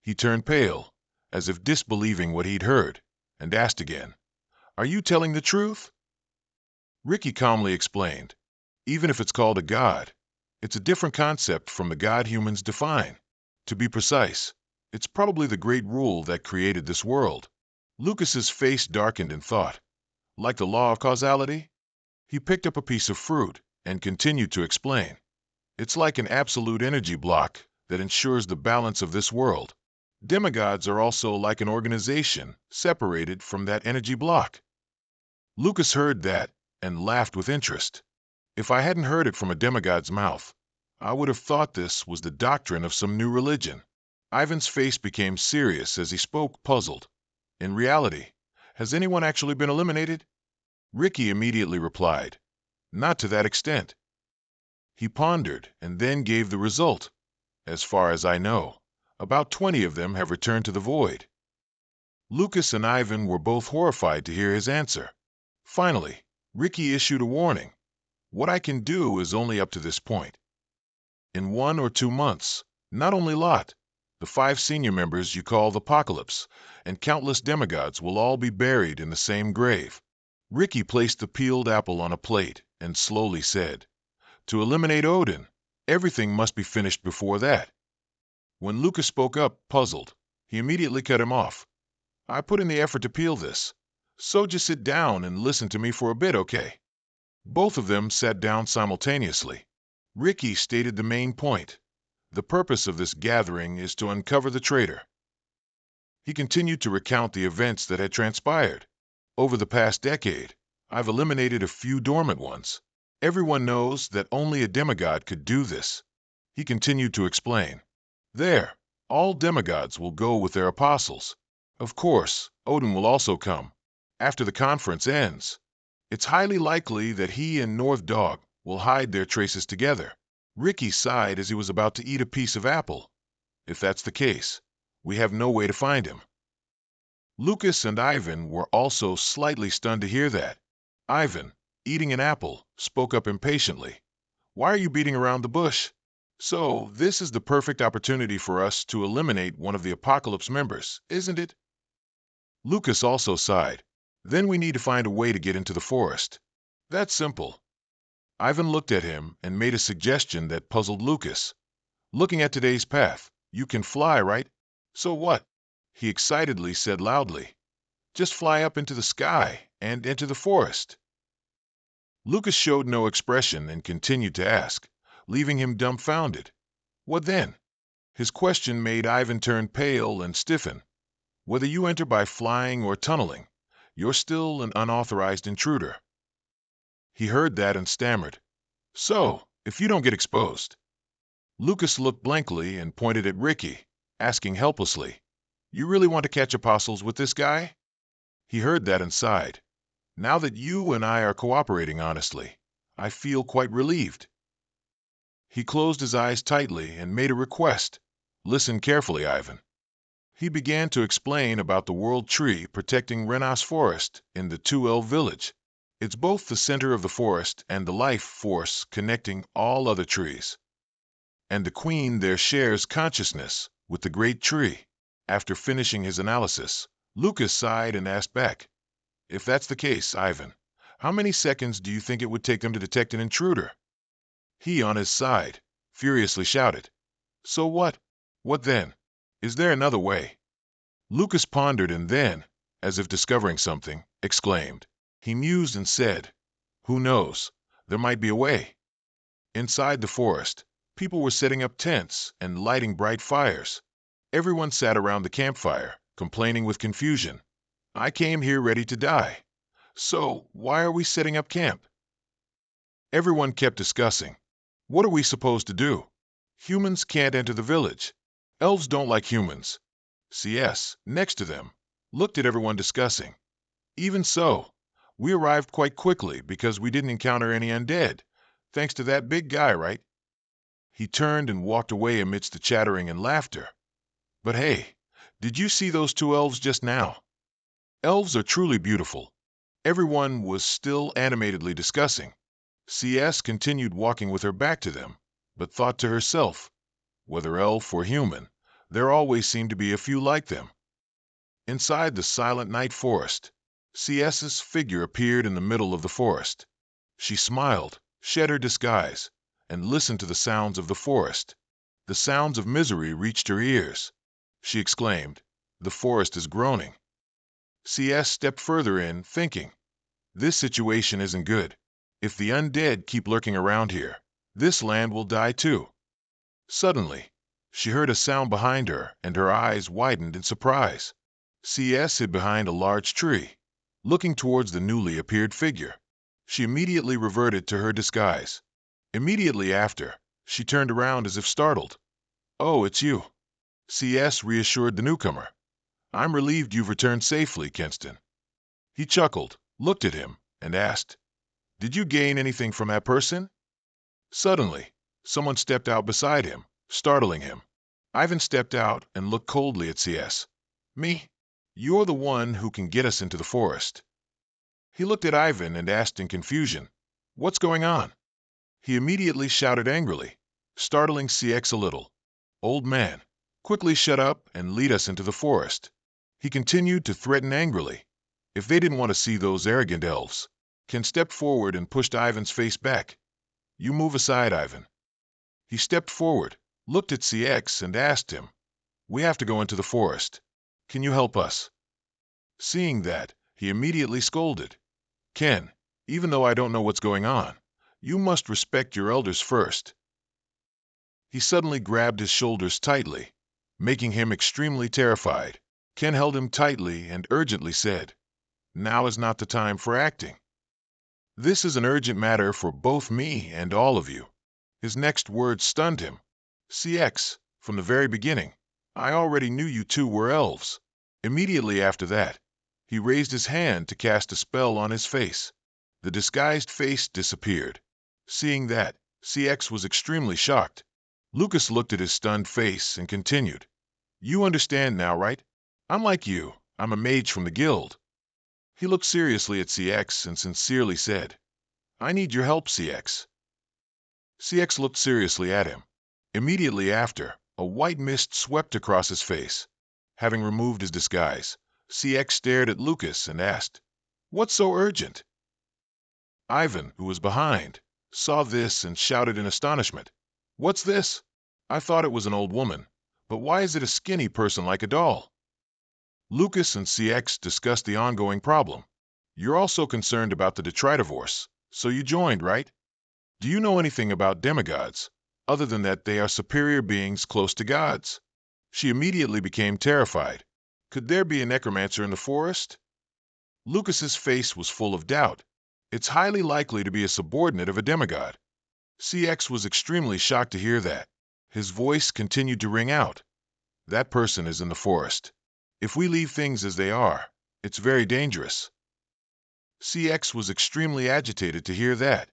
Speaker 1: He turned pale, as if disbelieving what he'd heard, and asked again, Are you telling the truth? Ricky calmly explained, Even if it's called a god, it's a different concept from the god humans define. To be precise, it's probably the great rule that created this world. Lucas's face darkened in thought. Like the law of causality? He picked up a piece of fruit and continued to explain. It's like an absolute energy block that ensures the balance of this world. Demigods are also like an organization separated from that energy block. Lucas heard that and laughed with interest. If I hadn't heard it from a demigod's mouth, I would have thought this was the doctrine of some new religion. Ivan's face became serious as he spoke, puzzled. In reality, has anyone actually been eliminated? Ricky immediately replied, Not to that extent. He pondered and then gave the result. As far as I know, about 20 of them have returned to the void. Lucas and Ivan were both horrified to hear his answer. Finally, Ricky issued a warning. What I can do is only up to this point. In 1 or 2 months, not only Lot, the 5 senior members you call the Apocalypse, and countless demigods will all be buried in the same grave. Ricky placed the peeled apple on a plate and slowly said, To eliminate Odin, everything must be finished before that. When Lucas spoke up, puzzled, he immediately cut him off. I put in the effort to peel this, so just sit down and listen to me for a bit, okay? Both of them sat down simultaneously. Ricky stated the main point. The purpose of this gathering is to uncover the traitor. He continued to recount the events that had transpired. Over the past decade, I've eliminated a few dormant ones. Everyone knows that only a demigod could do this. He continued to explain. There, all demigods will go with their apostles. Of course, Odin will also come. After the conference ends, it's highly likely that he and North Dog will hide their traces together. Ricky sighed as he was about to eat a piece of apple. If that's the case, we have no way to find him. Lucas and Ivan were also slightly stunned to hear that. Ivan, eating an apple, spoke up impatiently. Why are you beating around the bush? So, this is the perfect opportunity for us to eliminate one of the Apocalypse members, isn't it? Lucas also sighed. Then we need to find a way to get into the forest. That's simple. Ivan looked at him and made a suggestion that puzzled Lucas. Looking at today's path, you can fly, right? So what? He excitedly said loudly. Just fly up into the sky and enter the forest. Lucas showed no expression and continued to ask, leaving him dumbfounded. What then? His question made Ivan turn pale and stiffen. Whether you enter by flying or tunneling, you're still an unauthorized intruder. He heard that and stammered. So, if you don't get exposed. Lucas looked blankly and pointed at Ricky, asking helplessly, You really want to catch apostles with this guy? He heard that and sighed. Now that you and I are cooperating honestly, I feel quite relieved. He closed his eyes tightly and made a request. Listen carefully, Ivan. He began to explain about the world tree protecting Renas Forest in the 2L village. It's both the center of the forest and the life force connecting all other trees. And the queen there shares consciousness with the great tree. After finishing his analysis, Lucas sighed and asked back, If that's the case, Ivan, how many seconds do you think it would take them to detect an intruder? He, on his side, furiously shouted, So what? What then? Is there another way? Lucas pondered and then, as if discovering something, exclaimed. He mused and said, Who knows? There might be a way. Inside the forest, people were setting up tents and lighting bright fires. Everyone sat around the campfire, complaining with confusion. I came here ready to die. So, why are we setting up camp? Everyone kept discussing. What are we supposed to do? Humans can't enter the village. Elves don't like humans. CS, next to them, looked at everyone discussing. Even so, we arrived quite quickly because we didn't encounter any undead, thanks to that big guy, right? He turned and walked away amidst the chattering and laughter. But hey, did you see those two elves just now? Elves are truly beautiful. Everyone was still animatedly discussing. CS continued walking with her back to them, but thought to herself, whether elf or human, there always seemed to be a few like them. Inside the silent night forest, CS's figure appeared in the middle of the forest. She smiled, shed her disguise, and listened to the sounds of the forest. The sounds of misery reached her ears. She exclaimed, "The forest is groaning." CS stepped further in, thinking, "This situation isn't good. If the undead keep lurking around here, this land will die too." Suddenly, she heard a sound behind her, and her eyes widened in surprise. CS hid behind a large tree, looking towards the newly appeared figure. She immediately reverted to her disguise. Immediately after, she turned around as if startled. "Oh, it's you." CS reassured the newcomer. "I'm relieved you've returned safely, Kenston." He chuckled, looked at him, and asked, "Did you gain anything from that person?" Suddenly, someone stepped out beside him, startling him. Ivan stepped out and looked coldly at CS. "Me? You're the one who can get us into the forest." He looked at Ivan and asked in confusion, "What's going on?" He immediately shouted angrily, startling CX a little. "Old man, quickly shut up and lead us into the forest." He continued to threaten angrily. If they didn't want to see those arrogant elves, Ken stepped forward and pushed Ivan's face back. "You move aside, Ivan." He stepped forward, looked at CX and asked him, "We have to go into the forest. Can you help us?" Seeing that, he immediately scolded, "Ken, even though I don't know what's going on, you must respect your elders first." He suddenly grabbed his shoulders tightly, making him extremely terrified. Ken held him tightly and urgently said, "Now is not the time for acting. This is an urgent matter for both me and all of you." His next words stunned him. "CX, from the very beginning, I already knew you two were elves." Immediately after that, he raised his hand to cast a spell on his face. The disguised face disappeared. Seeing that, CX was extremely shocked. Lucas looked at his stunned face and continued, "You understand now, right? I'm like you. I'm a mage from the guild." He looked seriously at CX and sincerely said, "I need your help, CX." CX looked seriously at him. Immediately after, a white mist swept across his face. Having removed his disguise, CX stared at Lucas and asked, "What's so urgent?" Ivan, who was behind, saw this and shouted in astonishment, "What's this? I thought it was an old woman, but why is it a skinny person like a doll?" Lucas and CX discussed the ongoing problem. "You're also concerned about the Detritivores, so you joined, right? Do you know anything about demigods, other than that they are superior beings close to gods?" She immediately became terrified. Could there be a necromancer in the forest? Lucas's face was full of doubt. It's highly likely to be a subordinate of a demigod. CX was extremely shocked to hear that. His voice continued to ring out. "That person is in the forest. If we leave things as they are, it's very dangerous." CX was extremely agitated to hear that.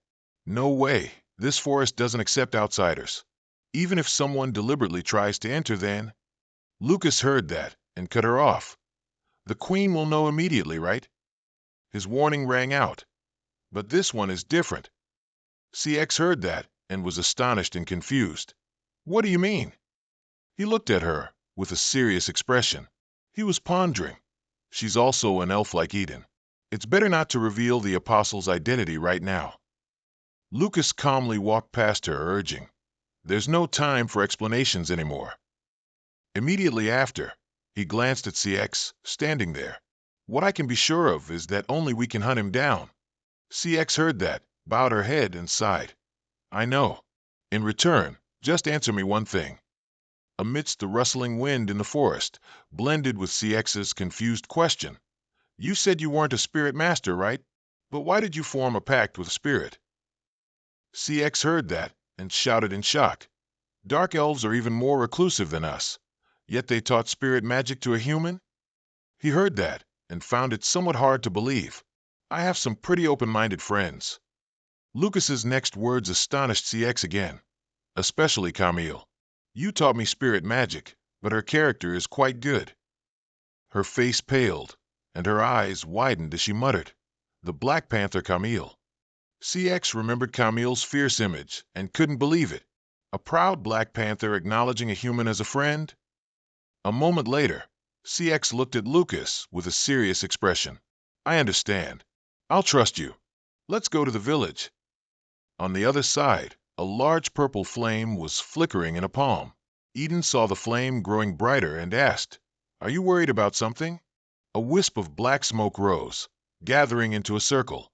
Speaker 1: "No way. This forest doesn't accept outsiders. Even if someone deliberately tries to enter, then—" Lucas heard that and cut her off. "The queen will know immediately, right?" His warning rang out. "But this one is different." CX heard that and was astonished and confused. "What do you mean?" He looked at her with a serious expression. He was pondering. "She's also an elf like Eden. It's better not to reveal the apostle's identity right now." Lucas calmly walked past her, urging, "There's no time for explanations anymore." Immediately after, he glanced at CX, standing there. "What I can be sure of is that only we can hunt him down." CX heard that, bowed her head, and sighed. "I know. In return, just answer me one thing. amidst the rustling wind in the forest, blended with CX's confused question. You said you weren't a spirit master, right? But why did you form a pact with a spirit? CX heard that and shouted in shock. Dark elves are even more reclusive than us, yet they taught spirit magic to a human? He heard that and found it somewhat hard to believe. I have some pretty open-minded friends. Lucas's next words astonished CX again, especially Camille. You taught me spirit magic, but her character is quite good. Her face paled, and her eyes widened as she muttered, "The Black Panther Camille." CX remembered Camille's fierce image and couldn't believe it. A proud Black Panther acknowledging a human as a friend? A moment later, CX looked at Lucas with a serious expression. I understand. I'll trust you. Let's go to the village. On the other side, a large purple flame was flickering in a palm. Eden saw the flame growing brighter and asked, Are you worried about something? A wisp of black smoke rose, gathering into a circle.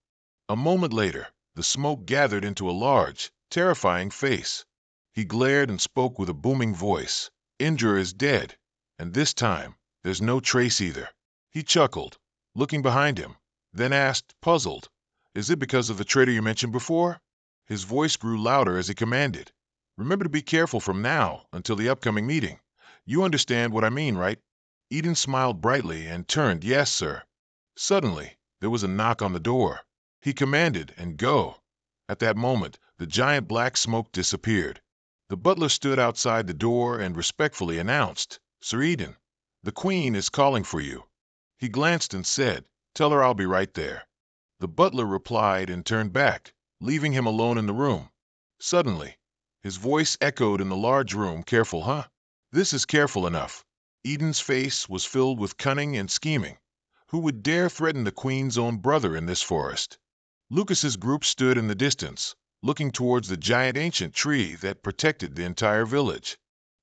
Speaker 1: A moment later, the smoke gathered into a large, terrifying face. He glared and spoke with a booming voice. Indra is dead, and this time, there's no trace either. He chuckled, looking behind him, then asked, puzzled, Is it because of the traitor you mentioned before? His voice grew louder as he commanded. Remember to be careful from now until the upcoming meeting. You understand what I mean, right? Eden smiled brightly and turned, Yes, sir. Suddenly, there was a knock on the door. He commanded, and go. At that moment, the giant black smoke disappeared. The butler stood outside the door and respectfully announced, Sir Eden, the Queen is calling for you. He glanced and said, Tell her I'll be right there. The butler replied and turned back, leaving him alone in the room. Suddenly, his voice echoed in the large room, Careful, huh? This is careful enough. Eden's face was filled with cunning and scheming. Who would dare threaten the Queen's own brother in this forest? Lucas's group stood in the distance, looking towards the giant ancient tree that protected the entire village.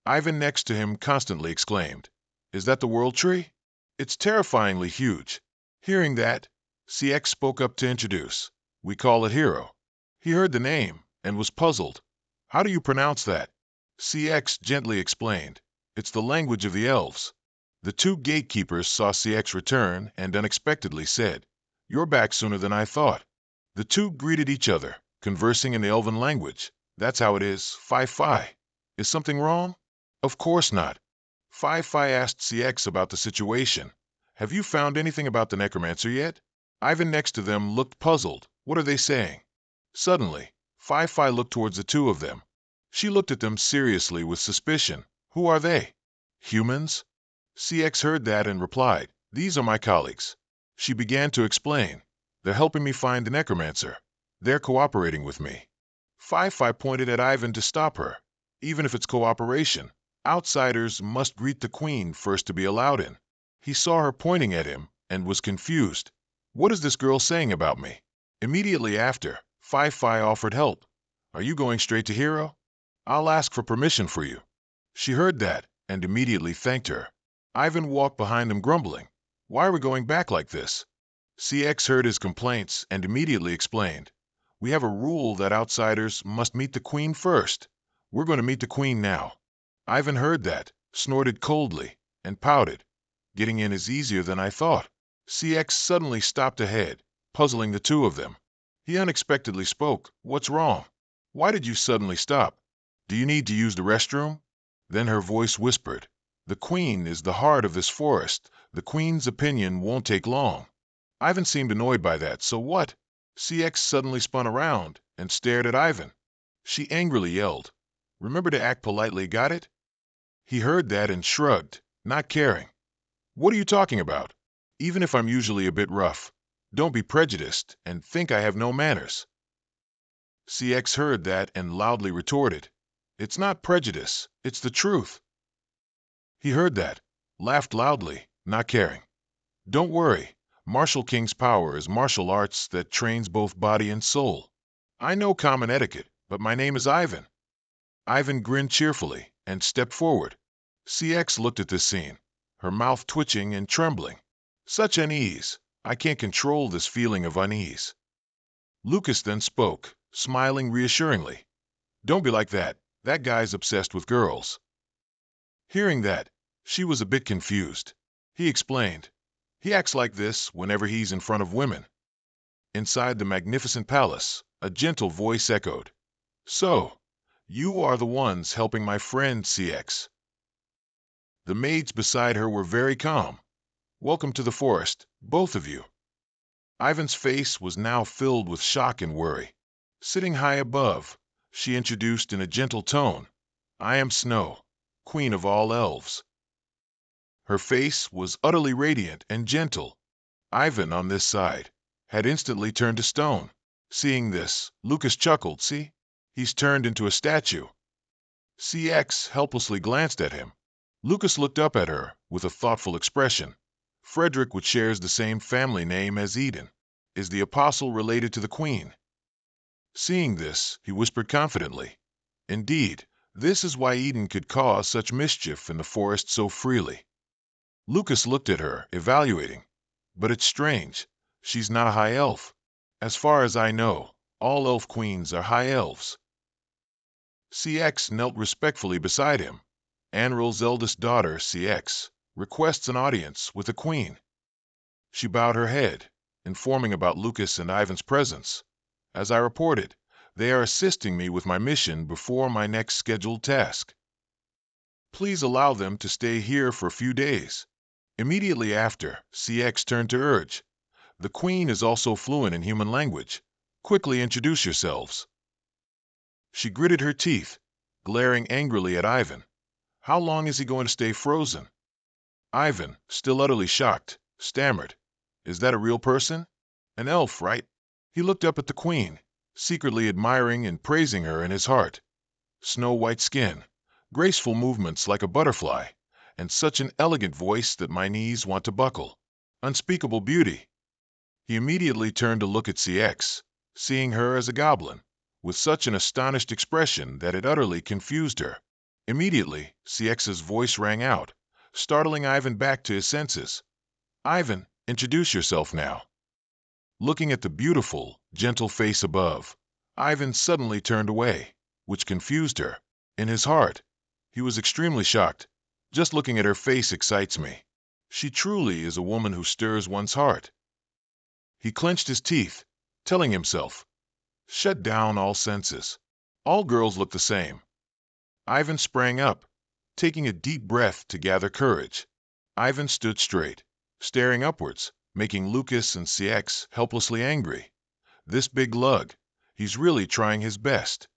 Speaker 1: Ivan next to him constantly exclaimed, Is that the World Tree? It's terrifyingly huge. Hearing that, CX spoke up to introduce. We call it Hero. He heard the name and was puzzled. How do you pronounce that? CX gently explained. It's the language of the elves. The two gatekeepers saw CX return and unexpectedly said, You're back sooner than I thought. The two greeted each other, conversing in the elven language. That's how it is, Fi. Is something wrong? Of course not. Fi asked CX about the situation. Have you found anything about the necromancer yet? Ivan next to them looked puzzled. What are they saying? Suddenly, Fi looked towards the two of them. She looked at them seriously with suspicion. Who are they? Humans? CX heard that and replied, These are my colleagues. She began to explain. They're helping me find the necromancer. They're cooperating with me. Fi pointed at Ivan to stop her. Even if it's cooperation, outsiders must greet the Queen first to be allowed in. He saw her pointing at him and was confused. What is this girl saying about me? Immediately after, Fi offered help. Are you going straight to Hero? I'll ask for permission for you. She heard that and immediately thanked her. Ivan walked behind them grumbling. Why are we going back like this? CX heard his complaints and immediately explained. We have a rule that outsiders must meet the Queen first. We're going to meet the Queen now. Ivan heard that, snorted coldly, and pouted. Getting in is easier than I thought. CX suddenly stopped ahead, puzzling the two of them. He unexpectedly spoke. What's wrong? Why did you suddenly stop? Do you need to use the restroom? Then her voice whispered. The Queen is the heart of this forest. The Queen's opinion won't take long. Ivan seemed annoyed by that. So what? CX suddenly spun around and stared at Ivan. She angrily yelled, Remember to act politely, got it? He heard that and shrugged, not caring. What are you talking about? Even if I'm usually a bit rough, don't be prejudiced and think I have no manners. CX heard that and loudly retorted, It's not prejudice, it's the truth. He heard that, laughed loudly, not caring. Don't worry, Martial King's power is martial arts that trains both body and soul. I know common etiquette, but my name is Ivan. Ivan grinned cheerfully and stepped forward. CX looked at this scene, her mouth twitching and trembling. Such unease. I can't control this feeling of unease. Lucas then spoke, smiling reassuringly. Don't be like that. That guy's obsessed with girls. Hearing that, she was a bit confused. He explained, "He acts like this whenever he's in front of women." Inside the magnificent palace, a gentle voice echoed, "So, you are the ones helping my friend CX." The maids beside her were very calm. "Welcome to the forest, both of you." Ivan's face was now filled with shock and worry. Sitting high above, she introduced in a gentle tone, "I am Snow, queen of all elves." Her face was utterly radiant and gentle. Ivan, on this side, had instantly turned to stone. Seeing this, Lucas chuckled, "See? He's turned into a statue." CX helplessly glanced at him. Lucas looked up at her with a thoughtful expression. "Frederick, which shares the same family name as Eden, is the apostle related to the queen." Seeing this, he whispered confidently, "Indeed, this is why Eden could cause such mischief in the forest so freely." Lucas looked at her, evaluating. "But it's strange. She's not a high elf. As far as I know, all elf queens are high elves." CX knelt respectfully beside him. "Anril's eldest daughter, CX, requests an audience with the queen." She bowed her head, informing about Lucas and Ivan's presence. "As I reported, they are assisting me with my mission before my next scheduled task. Please allow them to stay here for a few days." Immediately after, CX turned to urge, "The queen is also fluent in human language. Quickly introduce yourselves." She gritted her teeth, glaring angrily at Ivan. "How long is he going to stay frozen?" Ivan, still utterly shocked, stammered, "Is that a real person? An elf, right?" He looked up at the queen, secretly admiring and praising her in his heart. Snow-white skin, graceful movements like a butterfly, and such an elegant voice that my knees want to buckle. Unspeakable beauty. He immediately turned to look at CX, seeing her as a goblin, with such an astonished expression that it utterly confused her. Immediately, CX's voice rang out, startling Ivan back to his senses. "Ivan, introduce yourself now." Looking at the beautiful, gentle face above, Ivan suddenly turned away, which confused her. In his heart, he was extremely shocked. "Just looking at her face excites me. She truly is a woman who stirs one's heart." He clenched his teeth, telling himself, "Shut down all senses. All girls look the same." Ivan sprang up, taking a deep breath to gather courage. Ivan stood straight, staring upwards, making Lucas and CX helplessly angry. This big lug, he's really trying his best.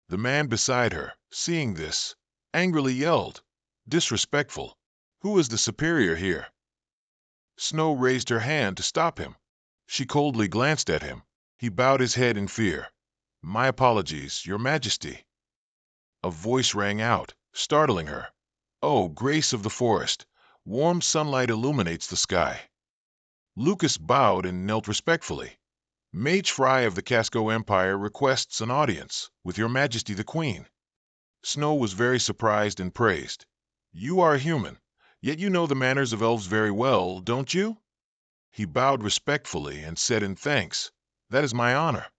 Speaker 1: The man beside her, seeing this, angrily yelled, "Disrespectful! Who is the superior here?" Snow raised her hand to stop him. She coldly glanced at him. He bowed his head in fear. "My apologies, Your Majesty." A voice rang out, startling her. "Oh, grace of the forest, warm sunlight illuminates the sky." Lucas bowed and knelt respectfully. "Mage Frey of the Casco Empire requests an audience with Your Majesty the Queen." Snow was very surprised and praised. "You are a human, yet you know the manners of elves very well, don't you?" He bowed respectfully and said in thanks, "That is my honor."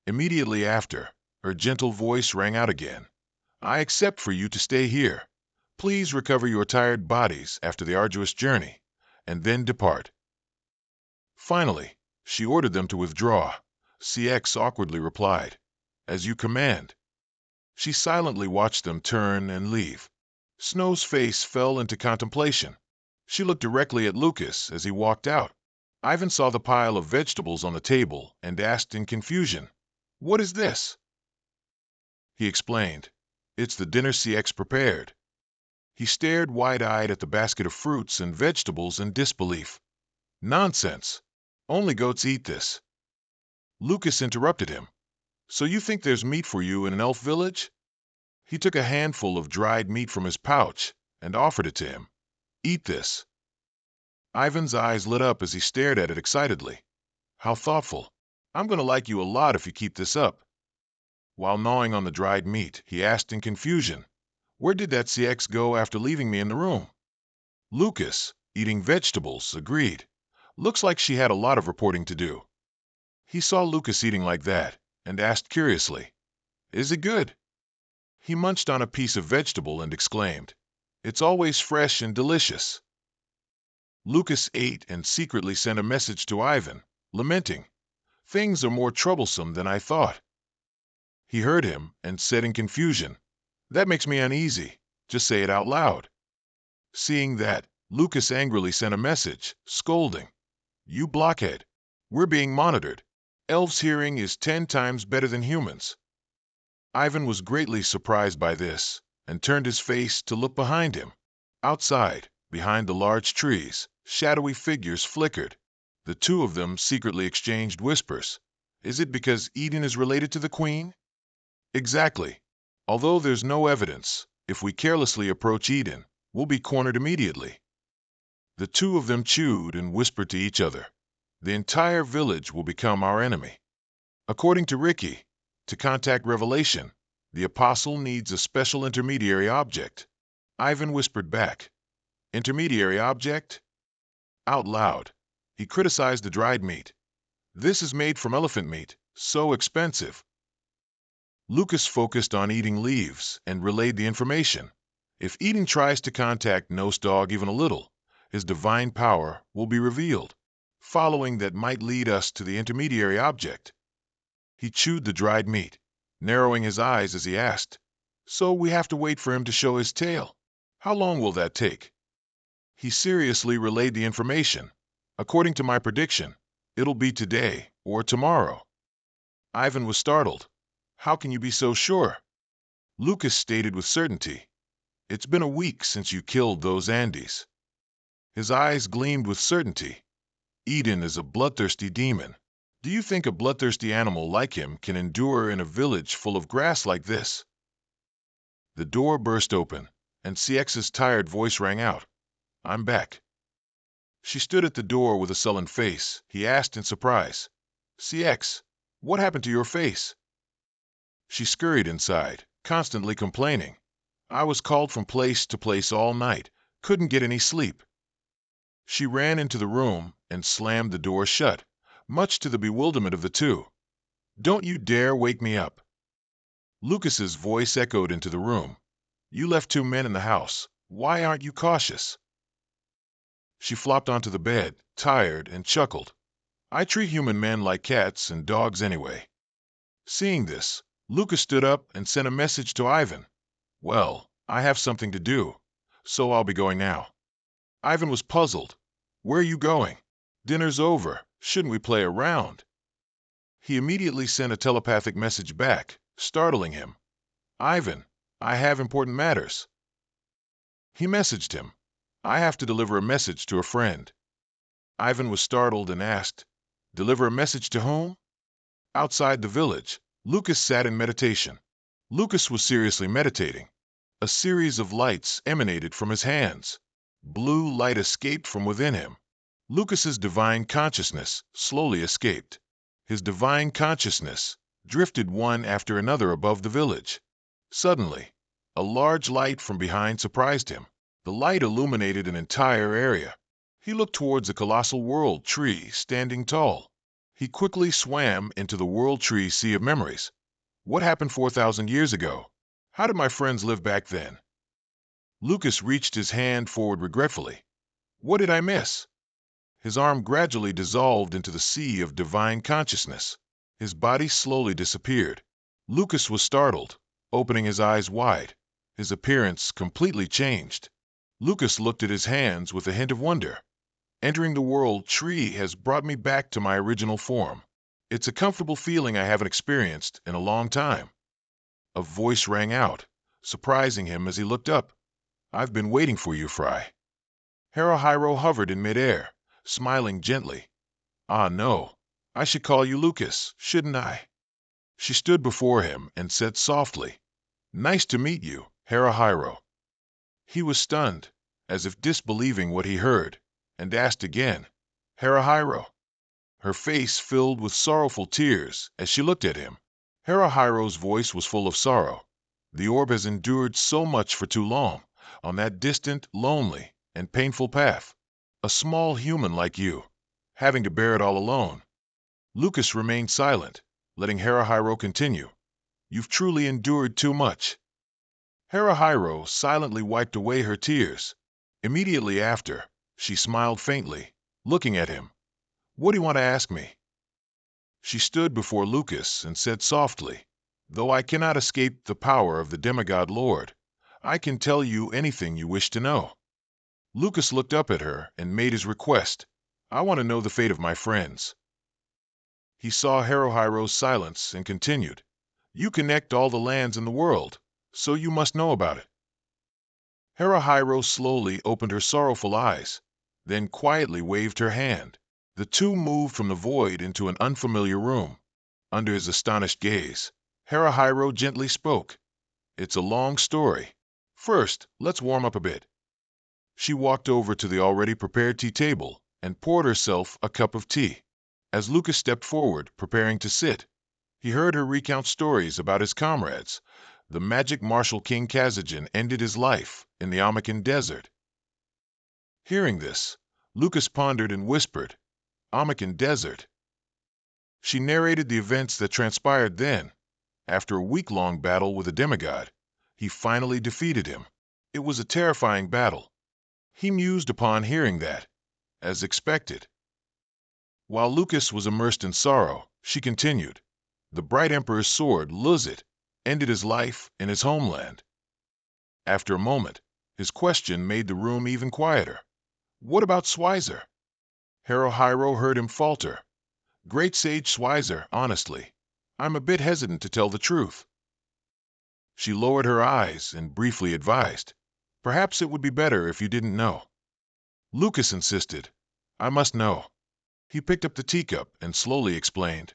Speaker 1: Immediately after, her gentle voice rang out again. "I accept for you to stay here. Please recover your tired bodies after the arduous journey, and then depart." Finally, she ordered them to withdraw. CX awkwardly replied, "As you command." She silently watched them turn and leave. Snow's face fell into contemplation. She looked directly at Lucas as he walked out. Ivan saw the pile of vegetables on the table and asked in confusion, "What is this?" He explained, "It's the dinner CX prepared." He stared wide-eyed at the basket of fruits and vegetables in disbelief. "Nonsense! Only goats eat this." Lucas interrupted him. "So you think there's meat for you in an elf village?" He took a handful of dried meat from his pouch and offered it to him. "Eat this." Ivan's eyes lit up as he stared at it excitedly. "How thoughtful. I'm going to like you a lot if you keep this up." While gnawing on the dried meat, he asked in confusion, "Where did that CX go after leaving me in the room?" Lucas, eating vegetables, agreed. "Looks like she had a lot of reporting to do." He saw Lucas eating like that and asked curiously, "Is it good?" He munched on a piece of vegetable and exclaimed, "It's always fresh and delicious." Lucas ate and secretly sent a message to Ivan, lamenting, "Things are more troublesome than I thought." He heard him and said in confusion, "That makes me uneasy. Just say it out loud." Seeing that, Lucas angrily sent a message, scolding, "You blockhead. We're being monitored. Elves' hearing is 10 times better than humans." Ivan was greatly surprised by this and turned his face to look behind him. Outside, behind the large trees, shadowy figures flickered. The two of them secretly exchanged whispers. Is it because Eden is related to the queen? Exactly. Although there's no evidence, if we carelessly approach Eden, we'll be cornered immediately. The two of them chewed and whispered to each other. The entire village will become our enemy. According to Ricky, to contact Revelation, the apostle needs a special intermediary object. Ivan whispered back, "Intermediary object?" Out loud, he criticized the dried meat. "This is made from elephant meat, so expensive." Lucas focused on eating leaves and relayed the information. If Eden tries to contact Nose Dog even a little, his divine power will be revealed. Following that might lead us to the intermediary object. He chewed the dried meat, narrowing his eyes as he asked, "So we have to wait for him to show his tail? How long will that take?" He seriously relayed the information. "According to my prediction, it'll be today or tomorrow." Ivan was startled. "How can you be so sure?" Lucas stated with certainty, "It's been a week since you killed those Andes." His eyes gleamed with certainty. "Eden is a bloodthirsty demon. Do you think a bloodthirsty animal like him can endure in a village full of grass like this?" The door burst open, and CX's tired voice rang out, "I'm back." She stood at the door with a sullen face. He asked in surprise, "CX, what happened to your face?" She scurried inside, constantly complaining. "I was called from place to place all night, couldn't get any sleep." She ran into the room and slammed the door shut, much to the bewilderment of the two. "Don't you dare wake me up." Lucas's voice echoed into the room. "You left 2 men in the house. Why aren't you cautious?" She flopped onto the bed, tired, and chuckled. "I treat human men like cats and dogs anyway." Seeing this, Lucas stood up and sent a message to Ivan. "Well, I have something to do, so I'll be going now." Ivan was puzzled. "Where are you going? Dinner's over. Shouldn't we play a round?" He immediately sent a telepathic message back, startling him. "Ivan, I have important matters." He messaged him, "I have to deliver a message to a friend." Ivan was startled and asked, "Deliver a message to whom?" Outside the village, Lucas sat in meditation. Lucas was seriously meditating. A series of lights emanated from his hands. Blue light escaped from within him. Lucas's divine consciousness slowly escaped. His divine consciousness drifted one after another above the village. Suddenly, a large light from behind surprised him. The light illuminated an entire area. He looked towards a colossal world tree standing tall. He quickly swam into the world tree sea of memories. What happened 4,000 years ago? How did my friends live back then? Lucas reached his hand forward regretfully. What did I miss? His arm gradually dissolved into the sea of divine consciousness. His body slowly disappeared. Lucas was startled, opening his eyes wide. His appearance completely changed. Lucas looked at his hands with a hint of wonder. Entering the world tree has brought me back to my original form. It's a comfortable feeling I haven't experienced in a long time. A voice rang out, surprising him as he looked up. "I've been waiting for you, Frey." Harahiro hovered in midair, smiling gently. "Ah, no. I should call you Lucas, shouldn't I?" She stood before him and said softly, "Nice to meet you, Harahiro." He was stunned, as if disbelieving what he heard, and asked again, "Harahiro?" Her face filled with sorrowful tears as she looked at him. Harahiro's voice was full of sorrow. "The orb has endured so much for too long, on that distant, lonely, and painful path. A small human like you, having to bear it all alone." Lucas remained silent, letting Harahiro continue. "You've truly endured too much." Harahiro silently wiped away her tears. Immediately after, she smiled faintly, looking at him. "What do you want to ask me?" She stood before Lucas and said softly, "Though I cannot escape the power of the demigod lord, I can tell you anything you wish to know." Lucas looked up at her and made his request. "I want to know the fate of my friends." He saw Haruhiro's silence and continued, "You connect all the lands in the world, so you must know about it." Haruhiro slowly opened her sorrowful eyes, then quietly waved her hand. The two moved from the void into an unfamiliar room. Under his astonished gaze, Haruhiro gently spoke. "It's a long story. First, let's warm up a bit." She walked over to the already prepared tea table and poured herself a cup of tea. As Lucas stepped forward, preparing to sit, he heard her recount stories about his comrades. The magic martial King Kazajin ended his life in the Amakan Desert. Hearing this, Lucas pondered and whispered, "Amakan Desert." She narrated the events that transpired then. After a week-long battle with a demigod, he finally defeated him. It was a terrifying battle. He mused upon hearing that, as expected. While Lucas was immersed in sorrow, she continued, "The Bright Emperor's sword, Luzit, ended his life in his homeland." After a moment, his question made the room even quieter. "What about Schweizer?" Haruhiro heard him falter. "Great Sage Schweizer, honestly, I'm a bit hesitant to tell the truth." She lowered her eyes and briefly advised, "Perhaps it would be better if you didn't know." Lucas insisted, "I must know." He picked up the teacup and slowly explained,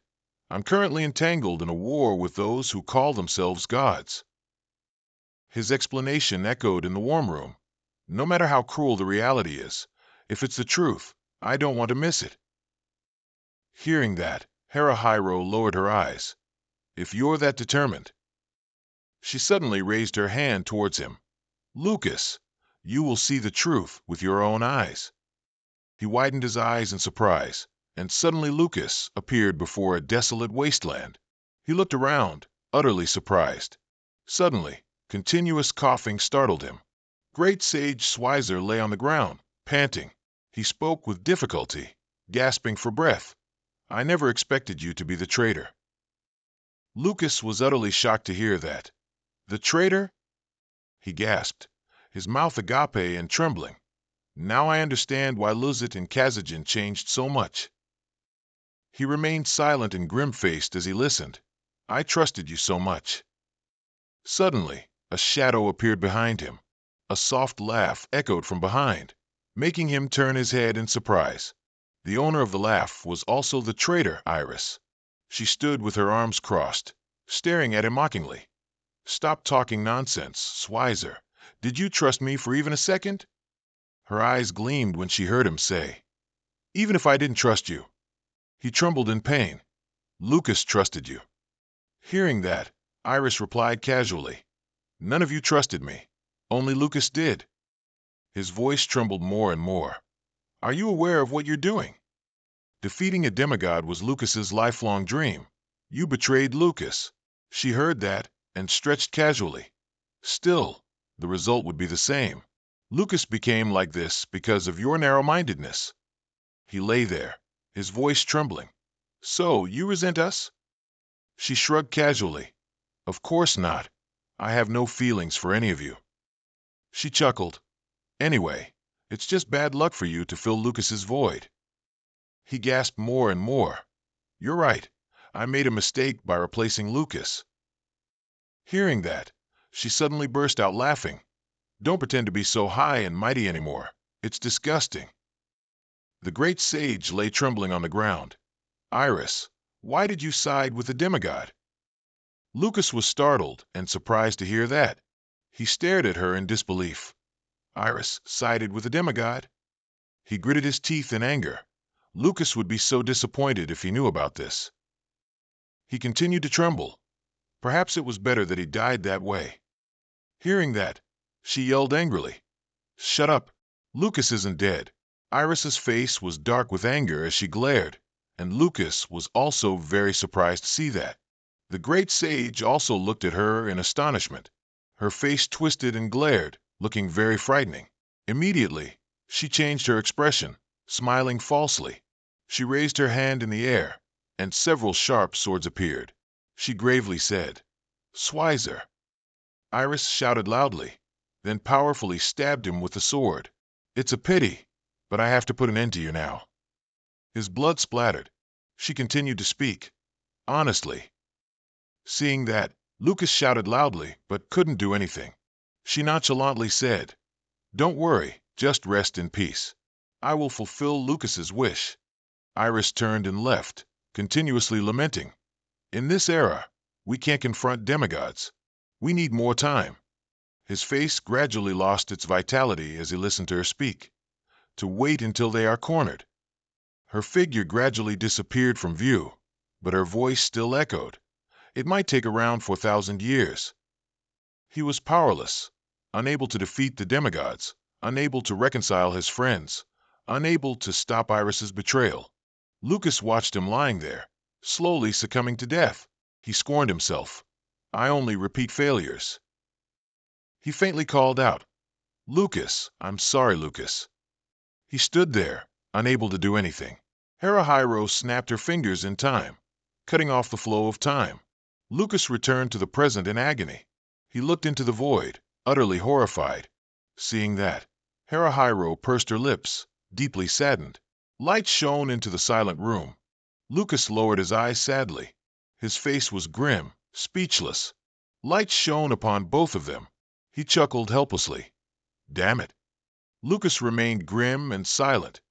Speaker 1: "I'm currently entangled in a war with those who call themselves gods." His explanation echoed in the warm room. "No matter how cruel the reality is, if it's the truth, I don't want to miss it." Hearing that, Haruhiro lowered her eyes. "If you're that determined." She suddenly raised her hand towards him. "Lucas, you will see the truth with your own eyes." He widened his eyes in surprise, and suddenly Lucas appeared before a desolate wasteland. He looked around, utterly surprised. Suddenly, continuous coughing startled him. Great Sage Schweizer lay on the ground, panting. He spoke with difficulty, gasping for breath. "I never expected you to be the traitor." Lucas was utterly shocked to hear that. "The traitor?" he gasped, his mouth agape and trembling. "Now I understand why Luzit and Kazajin changed so much." He remained silent and grim-faced as he listened. "I trusted you so much." Suddenly, a shadow appeared behind him. A soft laugh echoed from behind, making him turn his head in surprise. The owner of the laugh was also the traitor, Iris. She stood with her arms crossed, staring at him mockingly. "Stop talking nonsense, Schweizer. Did you trust me for even a second?" Her eyes gleamed when she heard him say, "Even if I didn't trust you." He trembled in pain. "Lucas trusted you." Hearing that, Iris replied casually, "None of you trusted me. Only Lucas did." His voice trembled more and more. "Are you aware of what you're doing? Defeating a demigod was Lucas's lifelong dream. You betrayed Lucas." She heard that and stretched casually. "Still, the result would be the same. Lucas became like this because of your narrow-mindedness." He lay there, his voice trembling. "So, you resent us?" She shrugged casually. "Of course not. I have no feelings for any of you." She chuckled. "Anyway, it's just bad luck for you to fill Lucas's void." He gasped more and more. "You're right. I made a mistake by replacing Lucas." Hearing that, she suddenly burst out laughing. "Don't pretend to be so high and mighty anymore. It's disgusting." The great sage lay trembling on the ground. "Iris, why did you side with the demigod?" Lucas was startled and surprised to hear that. He stared at her in disbelief. "Iris sided with the demigod?" He gritted his teeth in anger. Lucas would be so disappointed if he knew about this. He continued to tremble. Perhaps it was better that he died that way. Hearing that, she yelled angrily, "Shut up! Lucas isn't dead." Iris's face was dark with anger as she glared, and Lucas was also very surprised to see that. The great sage also looked at her in astonishment. Her face twisted and glared, looking very frightening. Immediately, she changed her expression, smiling falsely. She raised her hand in the air, and several sharp swords appeared. She gravely said, "Schweizer." Iris shouted loudly, then powerfully stabbed him with the sword. "It's a pity, but I have to put an end to you now." His blood splattered. She continued to speak, honestly. Seeing that, Lucas shouted loudly, but couldn't do anything. She nonchalantly said, "Don't worry, just rest in peace. I will fulfill Lucas's wish." Iris turned and left, continuously lamenting. "In this era, we can't confront demigods. We need more time." His face gradually lost its vitality as he listened to her speak. To wait until they are cornered. Her figure gradually disappeared from view, but her voice still echoed. It might take around 4,000 years. He was powerless, unable to defeat the demigods, unable to reconcile his friends, unable to stop Iris's betrayal. Lucas watched him lying there, slowly succumbing to death. He scorned himself. "I only repeat failures." He faintly called out, "Lucas, I'm sorry, Lucas." He stood there, unable to do anything. Harahiro snapped her fingers in time, cutting off the flow of time. Lucas returned to the present in agony. He looked into the void, utterly horrified. Seeing that, Harahiro pursed her lips, deeply saddened. Light shone into the silent room. Lucas lowered his eyes sadly. His face was grim, speechless. Light shone upon both of them. He chuckled helplessly. "Damn it." Lucas remained grim and silent.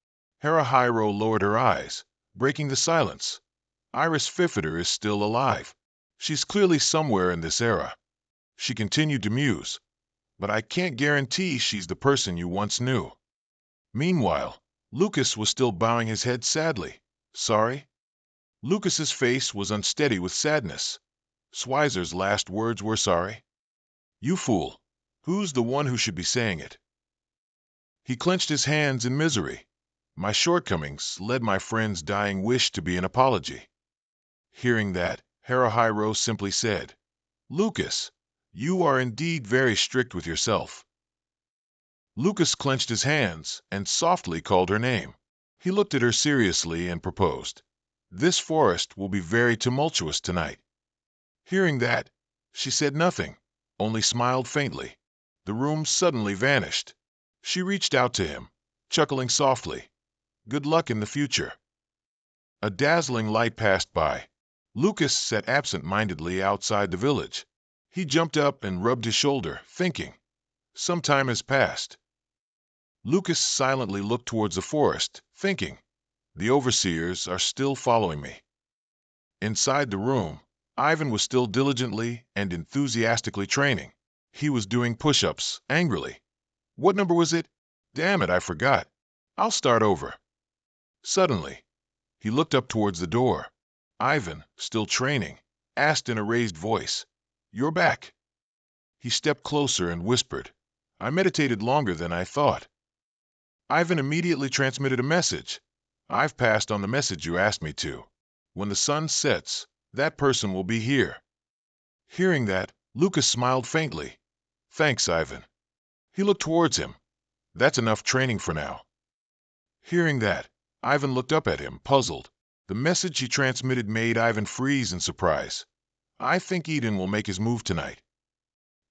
Speaker 1: Harahiro lowered her eyes, breaking the silence. "Iris Pfifferter is still alive. She's clearly somewhere in this era." She continued to muse, "But I can't guarantee she's the person you once knew." Meanwhile, Lucas was still bowing his head sadly. "Sorry?" Lucas's face was unsteady with sadness. Schweizer's last words were sorry. "You fool. Who's the one who should be saying it?" He clenched his hands in misery. "My shortcomings led my friend's dying wish to be an apology." Hearing that, Harahiro simply said, "Lucas, you are indeed very strict with yourself." Lucas clenched his hands and softly called her name. He looked at her seriously and proposed, "This forest will be very tumultuous tonight." Hearing that, she said nothing, only smiled faintly. The room suddenly vanished. She reached out to him, chuckling softly, "Good luck in the future." A dazzling light passed by. Lucas sat absent-mindedly outside the village. He jumped up and rubbed his shoulder, thinking. Some time has passed. Lucas silently looked towards the forest, thinking, "The overseers are still following me." Inside the room, Ivan was still diligently and enthusiastically training. He was doing push-ups, angrily. "What number was it? Damn it, I forgot. I'll start over." Suddenly, he looked up towards the door. Ivan, still training, asked in a raised voice, "You're back." He stepped closer and whispered, "I meditated longer than I thought." Ivan immediately transmitted a message. "I've passed on the message you asked me to. When the sun sets, that person will be here." Hearing that, Lucas smiled faintly. "Thanks, Ivan." He looked towards him. "That's enough training for now." Hearing that, Ivan looked up at him, puzzled. The message he transmitted made Ivan freeze in surprise. "I think Eden will make his move tonight."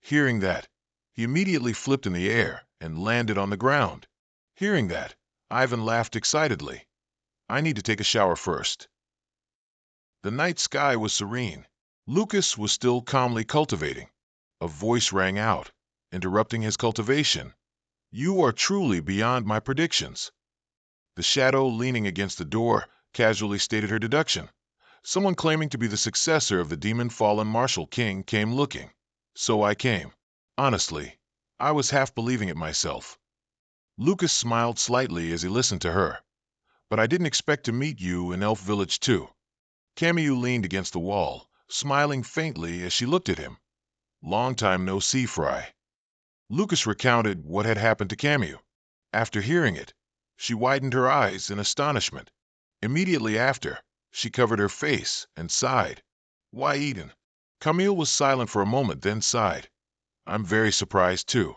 Speaker 1: Hearing that, he immediately flipped in the air and landed on the ground. Hearing that, Ivan laughed excitedly. "I need to take a shower first." The night sky was serene. Lucas was still calmly cultivating. A voice rang out, interrupting his cultivation. "You are truly beyond my predictions." The shadow leaning against the door casually stated her deduction. Someone claiming to be the successor of the demon-fallen Martial King came looking. So I came. Honestly, I was half believing it myself. Lucas smiled slightly as he listened to her. "But I didn't expect to meet you in Elf Village too." Camus leaned against the wall, smiling faintly as she looked at him. "Long time no see, Frey." Lucas recounted what had happened to Camus. After hearing it, she widened her eyes in astonishment. Immediately after, she covered her face and sighed. "Why, Eden?" Camille was silent for a moment, then sighed. I'm very surprised too.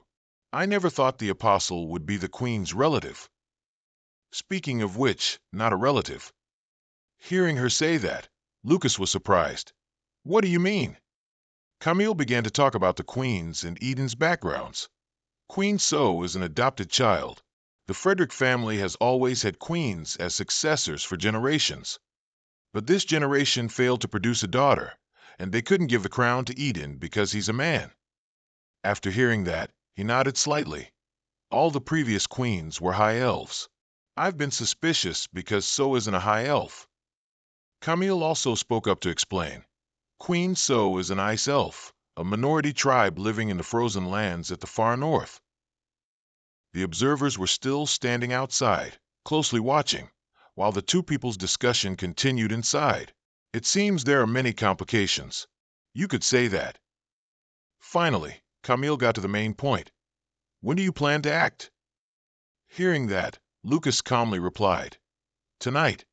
Speaker 1: I never thought the apostle would be the queen's relative. Speaking of which, not a relative. Hearing her say that, Lucas was surprised. What do you mean? Camille began to talk about the queen's and Eden's backgrounds. Queen So is an adopted child. The Frederick family has always had queens as successors for generations. But this generation failed to produce a daughter, and they couldn't give the crown to Eden because he's a man. After hearing that, he nodded slightly. All the previous queens were high elves. I've been suspicious because So isn't a high elf. Camille also spoke up to explain. Queen So is an ice elf, a minority tribe living in the frozen lands at the far north. The observers were still standing outside, closely watching, while the two people's discussion continued inside. It seems there are many complications. You could say that. Finally, Camille got to the main point. When do you plan to act? Hearing that, Lucas calmly replied, Tonight.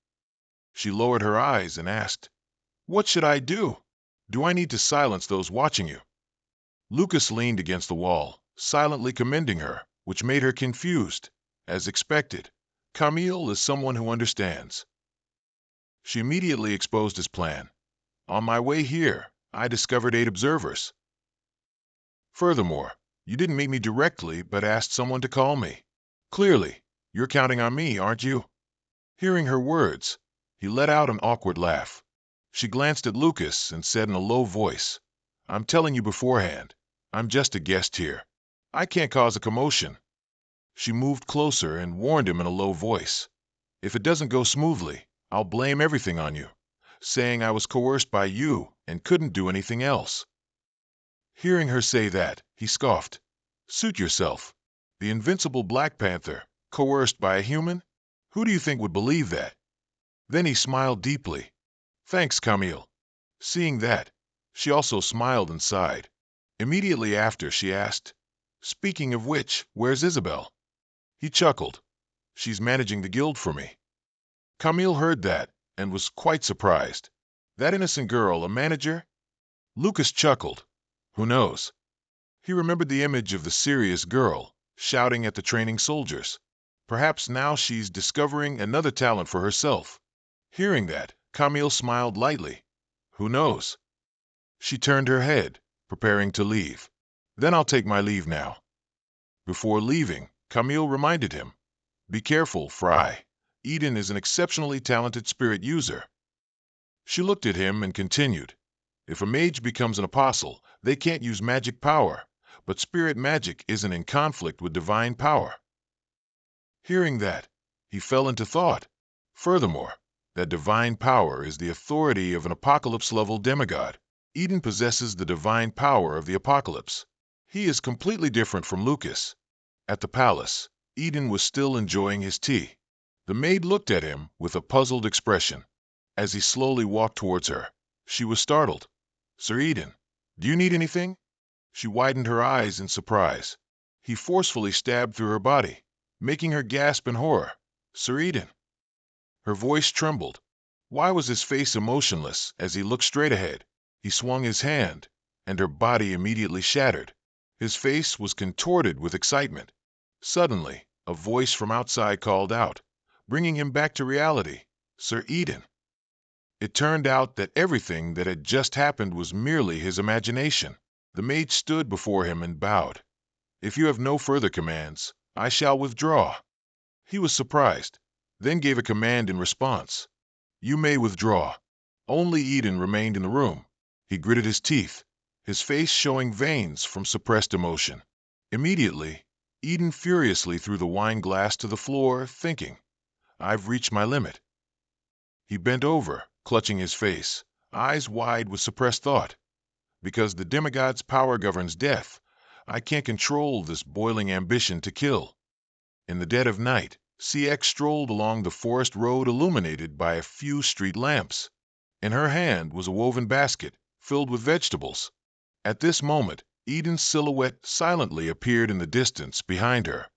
Speaker 1: She lowered her eyes and asked, What should I do? Do I need to silence those watching you? Lucas leaned against the wall, silently commending her, which made her confused. As expected, Camille is someone who understands. She immediately exposed his plan. On my way here, I discovered 8 observers. Furthermore, you didn't meet me directly but asked someone to call me. Clearly, you're counting on me, aren't you? Hearing her words, he let out an awkward laugh. She glanced at Lucas and said in a low voice, I'm telling you beforehand, I'm just a guest here. I can't cause a commotion. She moved closer and warned him in a low voice. If it doesn't go smoothly, I'll blame everything on you, saying I was coerced by you and couldn't do anything else. Hearing her say that, he scoffed. Suit yourself. The invincible Black Panther, coerced by a human? Who do you think would believe that? Then he smiled deeply. Thanks, Camille. Seeing that, she also smiled and sighed. Immediately after, she asked, Speaking of which, where's Isabel? He chuckled. She's managing the guild for me. Camille heard that and was quite surprised. That innocent girl, a manager? Lucas chuckled. Who knows? He remembered the image of the serious girl, shouting at the training soldiers. Perhaps now she's discovering another talent for herself. Hearing that, Camille smiled lightly. Who knows? She turned her head, preparing to leave. Then I'll take my leave now. Before leaving, Camille reminded him. Be careful, Frey. Eden is an exceptionally talented spirit user. She looked at him and continued. If a mage becomes an apostle, they can't use magic power, but spirit magic isn't in conflict with divine power. Hearing that, he fell into thought. Furthermore, that divine power is the authority of an apocalypse-level demigod. Eden possesses the divine power of the apocalypse. He is completely different from Lucas. At the palace, Eden was still enjoying his tea. The maid looked at him with a puzzled expression. As he slowly walked towards her, she was startled. Sir Eden, do you need anything? She widened her eyes in surprise. He forcefully stabbed through her body, making her gasp in horror. Sir Eden. Her voice trembled. Why was his face emotionless as he looked straight ahead? He swung his hand, and her body immediately shattered. His face was contorted with excitement. Suddenly, a voice from outside called out, bringing him back to reality. Sir Eden. It turned out that everything that had just happened was merely his imagination. The mage stood before him and bowed. If you have no further commands, I shall withdraw. He was surprised, then gave a command in response. You may withdraw. Only Eden remained in the room. He gritted his teeth, his face showing veins from suppressed emotion. Immediately, Eden furiously threw the wine glass to the floor, thinking, I've reached my limit. He bent over, clutching his face, eyes wide with suppressed thought. Because the demigod's power governs death, I can't control this boiling ambition to kill. In the dead of night, CX strolled along the forest road illuminated by a few street lamps. In her hand was a woven basket, filled with vegetables. At this moment, Eden's silhouette silently appeared in the distance behind her.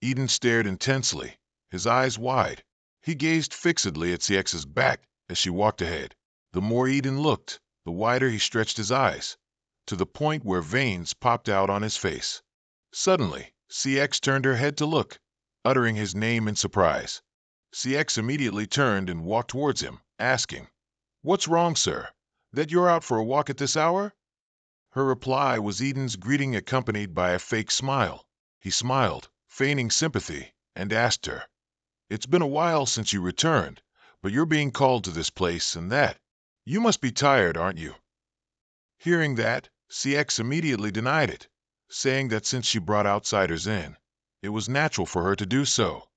Speaker 1: Eden stared intensely, his eyes wide. He gazed fixedly at CX's back as she walked ahead. The more Eden looked, the wider he stretched his eyes. to the point where veins popped out on his face. Suddenly, CX turned her head to look, uttering his name in surprise. CX immediately turned and walked towards him, asking, "What's wrong, sir? That you're out for a walk at this hour?" Her reply was Eden's greeting accompanied by a fake smile. He smiled, feigning sympathy, and asked her, "It's been a while since you returned, but you're being called to this place and that. You must be tired, aren't you?" Hearing that, CX immediately denied it, saying that since she brought outsiders in, it was natural for her to do so.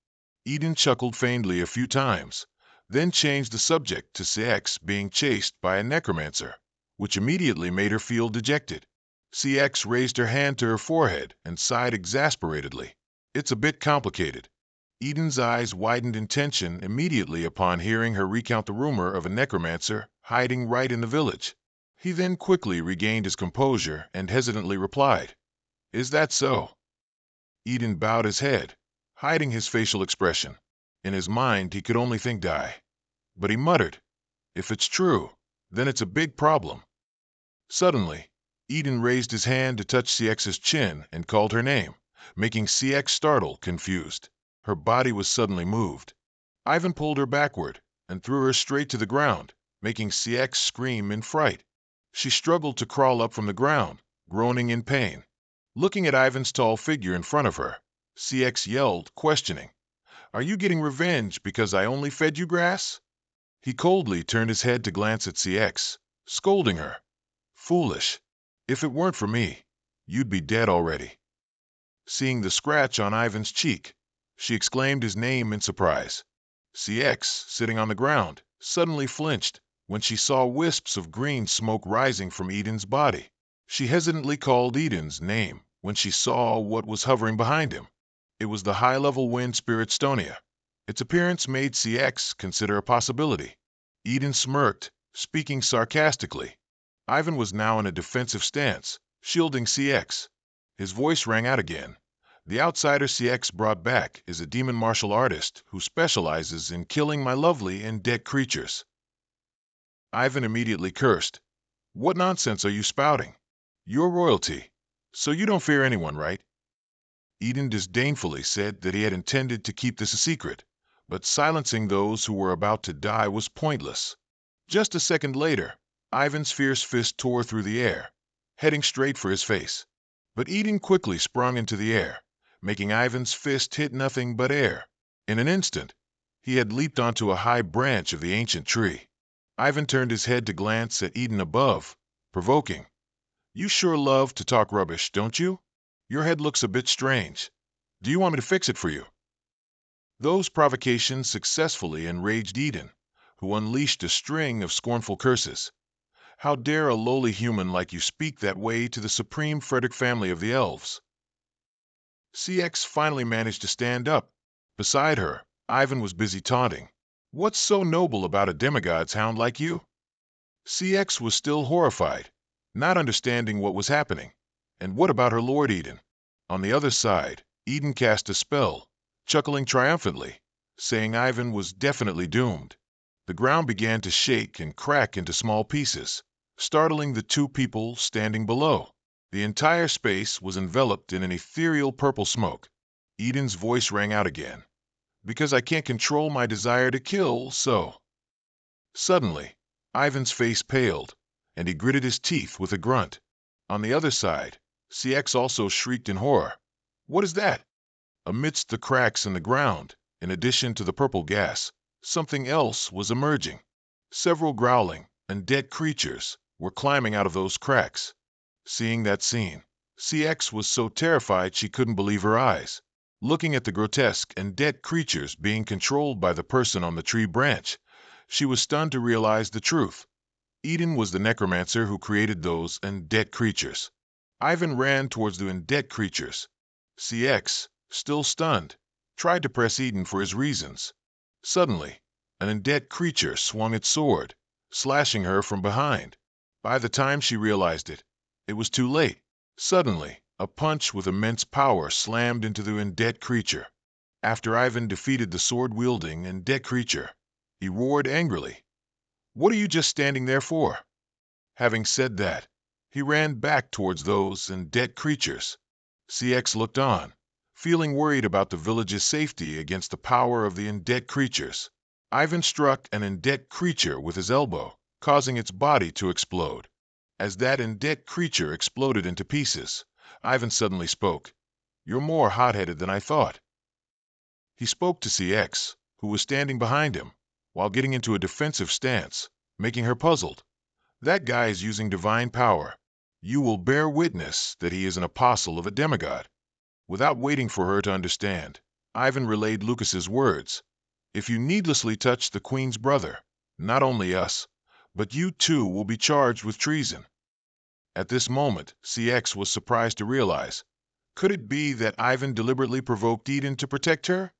Speaker 1: Eden chuckled faintly a few times, then changed the subject to CX being chased by a necromancer, which immediately made her feel dejected. CX raised her hand to her forehead and sighed exasperatedly. "It's a bit complicated." Eden's eyes widened in tension immediately upon hearing her recount the rumor of a necromancer hiding right in the village. He then quickly regained his composure and hesitantly replied, "Is that so?" Eden bowed his head, hiding his facial expression. In his mind, he could only think die. But he muttered, "If it's true, then it's a big problem." Suddenly, Eden raised his hand to touch CX's chin and called her name, making CX startled, confused. Her body was suddenly moved. Ivan pulled her backward and threw her straight to the ground, making CX scream in fright. She struggled to crawl up from the ground, groaning in pain. Looking at Ivan's tall figure in front of her, CX yelled, questioning, "Are you getting revenge because I only fed you grass?" He coldly turned his head to glance at CX, scolding her. "Foolish. If it weren't for me, you'd be dead already." Seeing the scratch on Ivan's cheek, she exclaimed his name in surprise. CX, sitting on the ground, suddenly flinched when she saw wisps of green smoke rising from Eden's body. She hesitantly called Eden's name when she saw what was hovering behind him. It was the high-level wind spirit Stonia. Its appearance made CX consider a possibility. Eden smirked, speaking sarcastically. Ivan was now in a defensive stance, shielding CX. His voice rang out again. "The outsider CX brought back is a demon martial artist who specializes in killing my lovely and dead creatures." Ivan immediately cursed. "What nonsense are you spouting? You're royalty, so you don't fear anyone, right?" Eden disdainfully said that he had intended to keep this a secret, but silencing those who were about to die was pointless. Just a second later, Ivan's fierce fist tore through the air, heading straight for his face. But Eden quickly sprung into the air, making Ivan's fist hit nothing but air. In an instant, he had leaped onto a high branch of the ancient tree. Ivan turned his head to glance at Eden above, provoking, "You sure love to talk rubbish, don't you? Your head looks a bit strange. Do you want me to fix it for you?" Those provocations successfully enraged Eden, who unleashed a string of scornful curses. "How dare a lowly human like you speak that way to the supreme Frederick family of the elves?" CX finally managed to stand up. Beside her, Ivan was busy taunting, "What's so noble about a demigod's hound like you?" CX was still horrified, not understanding what was happening. And what about her lord Eden? On the other side, Eden cast a spell, chuckling triumphantly, saying Ivan was definitely doomed. The ground began to shake and crack into small pieces, startling the two people standing below. The entire space was enveloped in an ethereal purple smoke. Eden's voice rang out again, "Because I can't control my desire to kill, so." Suddenly, Ivan's face paled, and he gritted his teeth with a grunt. On the other side, CX also shrieked in horror. "What is that?" Amidst the cracks in the ground, in addition to the purple gas, something else was emerging. Several growling, undead creatures were climbing out of those cracks. Seeing that scene, CX was so terrified she couldn't believe her eyes. Looking at the grotesque and dead creatures being controlled by the person on the tree branch, she was stunned to realize the truth. Eden was the necromancer who created those undead creatures. Ivan ran towards the undead creatures. CX, still stunned, tried to press Eden for his reasons. Suddenly, an undead creature swung its sword, slashing her from behind. By the time she realized it, it was too late. Suddenly, a punch with immense power slammed into the undead creature. After Ivan defeated the sword-wielding undead creature, he roared angrily, "What are you just standing there for?" Having said that, He ran back towards those undead creatures. CX looked on, feeling worried about the village's safety against the power of the undead creatures. Ivan struck an undead creature with his elbow, causing its body to explode. As that undead creature exploded into pieces, Ivan suddenly spoke. "You're more hot-headed than I thought." He spoke to CX, who was standing behind him, while getting into a defensive stance, making her puzzled. "That guy is using divine power. You will bear witness that he is an apostle of a demigod." Without waiting for her to understand, Ivan relayed Lucas's words. "If you needlessly touch the Queen's brother, not only us, but you too will be charged with treason." At this moment, CX was surprised to realize, could it be that Ivan deliberately provoked Eden to protect her?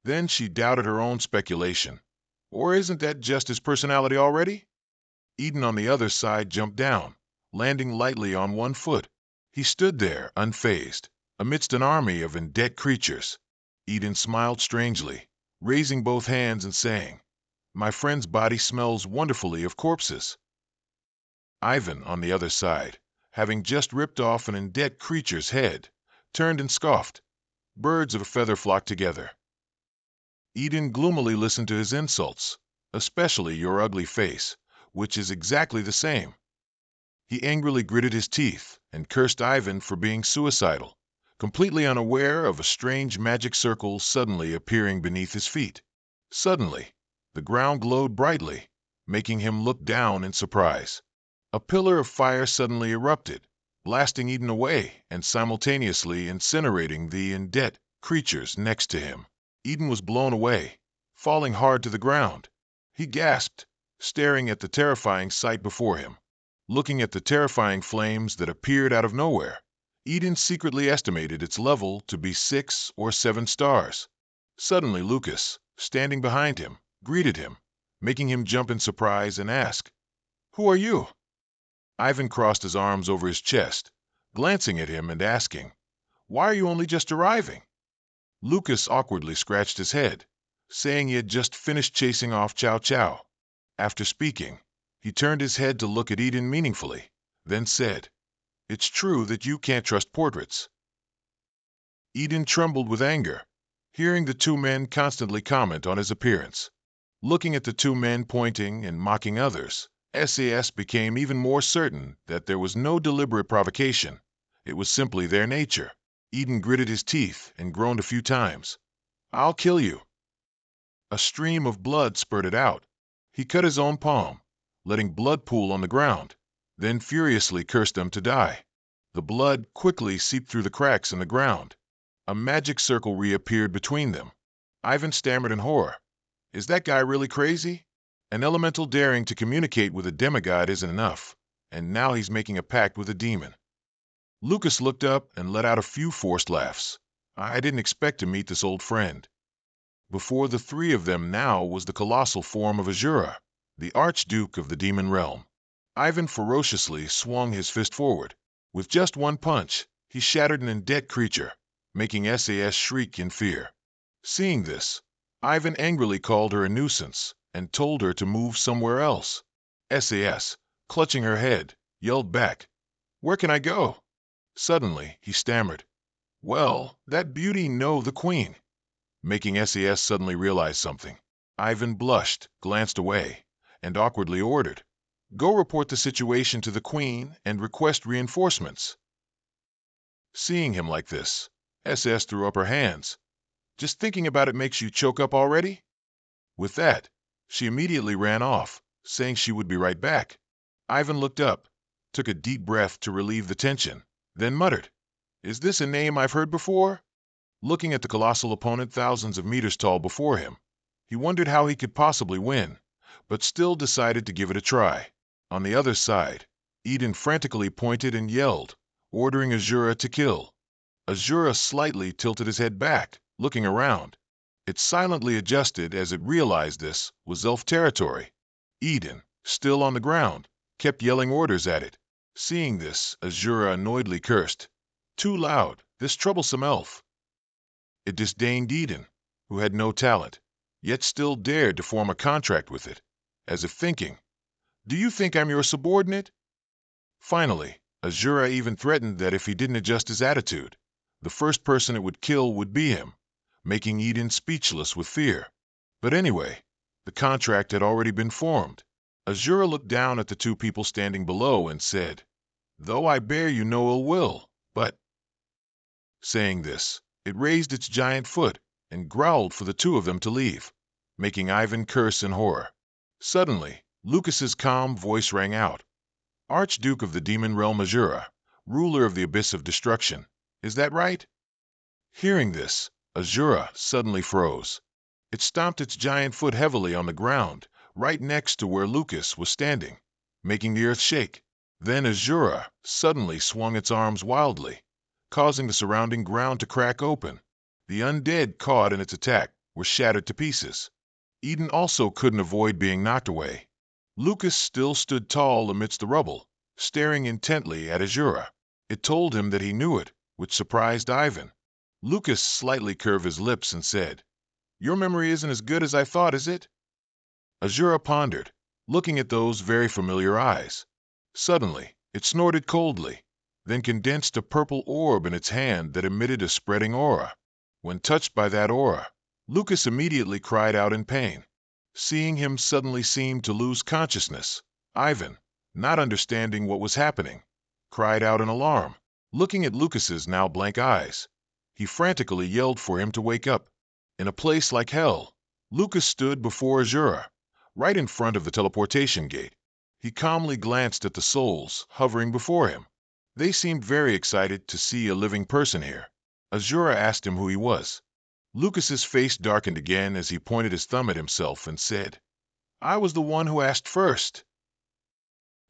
Speaker 1: Then she doubted her own speculation. Or isn't that just his personality already? Eden on the other side jumped down, landing lightly on one foot. He stood there, unfazed, amidst an army of undead creatures. Eden smiled strangely, raising both hands and saying, "My friend's body smells wonderfully of corpses." Ivan, on the other side, having just ripped off an undead creature's head, turned and scoffed. Birds of a feather flock together. Eden gloomily listened to his insults, especially your ugly face, which is exactly the same. He angrily gritted his teeth and cursed Ivan for being suicidal, completely unaware of a strange magic circle suddenly appearing beneath his feet. Suddenly, the ground glowed brightly, making him look down in surprise. A pillar of fire suddenly erupted, blasting Eden away and simultaneously incinerating the undead creatures next to him. Eden was blown away, falling hard to the ground. He gasped, staring at the terrifying sight before him. Looking at the terrifying flames that appeared out of nowhere, Eden secretly estimated its level to be 6 or 7 stars. Suddenly Lucas, standing behind him, greeted him, making him jump in surprise and ask, "Who are you?" Ivan crossed his arms over his chest, glancing at him and asking, "Why are you only just arriving?" Lucas awkwardly scratched his head, saying he had just finished chasing off Chow Chow. After speaking, he turned his head to look at Eden meaningfully, then said, "It's true that you can't trust portraits." Eden trembled with anger, hearing the two men constantly comment on his appearance. Looking at the two men pointing and mocking others, SAS became even more certain that there was no deliberate provocation. It was simply their nature. Eden gritted his teeth and groaned a few times. "I'll kill you." A stream of blood spurted out. He cut his own palm, letting blood pool on the ground, then furiously cursed them to die. The blood quickly seeped through the cracks in the ground. A magic circle reappeared between them. Ivan stammered in horror. "Is that guy really crazy? An elemental daring to communicate with a demigod isn't enough, and now he's making a pact with a demon." Lucas looked up and let out a few forced laughs. "I didn't expect to meet this old friend." Before the three of them now was the colossal form of Azura, the Archduke of the Demon Realm. Ivan ferociously swung his fist forward. With just one punch, he shattered an undead creature, making SAS shriek in fear. Seeing this, Ivan angrily called her a nuisance and told her to move somewhere else. SAS, clutching her head, yelled back, "Where can I go?" Suddenly, he stammered, "Well, that beauty know the Queen," making SAS suddenly realize something. Ivan blushed, glanced away, and awkwardly ordered, "Go report the situation to the Queen and request reinforcements." Seeing him like this, SS threw up her hands. "Just thinking about it makes you choke up already?" With that, she immediately ran off, saying she would be right back. Ivan looked up, took a deep breath to relieve the tension, then muttered, "Is this a name I've heard before?" Looking at the colossal opponent thousands of meters tall before him, he wondered how he could possibly win, but still decided to give it a try. On the other side, Eden frantically pointed and yelled, ordering Azura to kill. Azura slightly tilted his head back, looking around. It silently adjusted as it realized this was elf territory. Eden, still on the ground, kept yelling orders at it. Seeing this, Azura annoyedly cursed, "Too loud, this troublesome elf." It disdained Eden, who had no talent, yet still dared to form a contract with it, as if thinking, "Do you think I'm your subordinate?" Finally, Azura even threatened that if he didn't adjust his attitude, the first person it would kill would be him, making Eden speechless with fear. But anyway, the contract had already been formed. Azura looked down at the two people standing below and said, "Though I bear you no ill will, but—" Saying this, it raised its giant foot and growled for the two of them to leave, making Ivan curse in horror. Suddenly, Lucas's calm voice rang out. "Archduke of the Demon Realm Azura, ruler of the Abyss of Destruction, is that right?" Hearing this, Azura suddenly froze. It stomped its giant foot heavily on the ground, right next to where Lucas was standing, making the earth shake. Then Azura suddenly swung its arms wildly, causing the surrounding ground to crack open. The undead caught in its attack were shattered to pieces. Eden also couldn't avoid being knocked away. Lucas still stood tall amidst the rubble, staring intently at Azura. It told him that he knew it, which surprised Ivan. Lucas slightly curved his lips and said, "Your memory isn't as good as I thought, is it?" Azura pondered, looking at those very familiar eyes. Suddenly, it snorted coldly, then condensed a purple orb in its hand that emitted a spreading aura. When touched by that aura, Lucas immediately cried out in pain. Seeing him suddenly seem to lose consciousness, Ivan, not understanding what was happening, cried out in alarm, looking at Lucas's now blank eyes. He frantically yelled for him to wake up. In a place like hell, Lucas stood before Azura, right in front of the teleportation gate. He calmly glanced at the souls hovering before him. They seemed very excited to see a living person here. Azura asked him who he was. Lucas's face darkened again as he pointed his thumb at himself and said, "I was the one who asked first."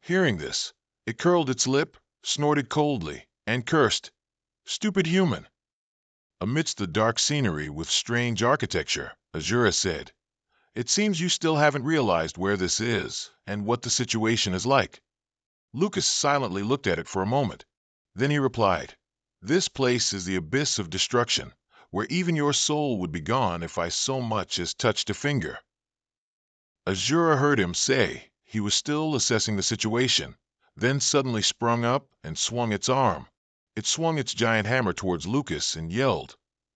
Speaker 1: Hearing this, it curled its lip, snorted coldly, and cursed, "Stupid human." Amidst the dark scenery with strange architecture, Azura said, "It seems you still haven't realized where this is and what the situation is like." Lucas silently looked at it for a moment. Then he replied, "This place is the Abyss of Destruction, where even your soul would be gone if I so much as touched a finger." Azura heard him say he was still assessing the situation, then suddenly sprung up and swung its arm. It swung its giant hammer towards Lucas and yelled,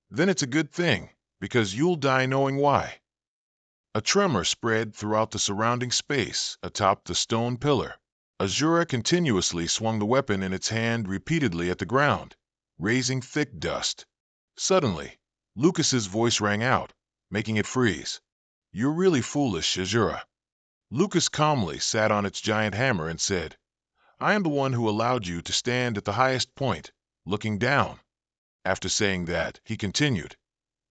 Speaker 1: "Then it's a good thing, because you'll die knowing why." A tremor spread throughout the surrounding space atop the stone pillar. Azura continuously swung the weapon in its hand repeatedly at the ground, raising thick dust. Suddenly, Lucas's voice rang out, making it freeze. "You're really foolish, Azura." Lucas calmly sat on its giant hammer and said, "I am the one who allowed you to stand at the highest point, looking down." After saying that, he continued,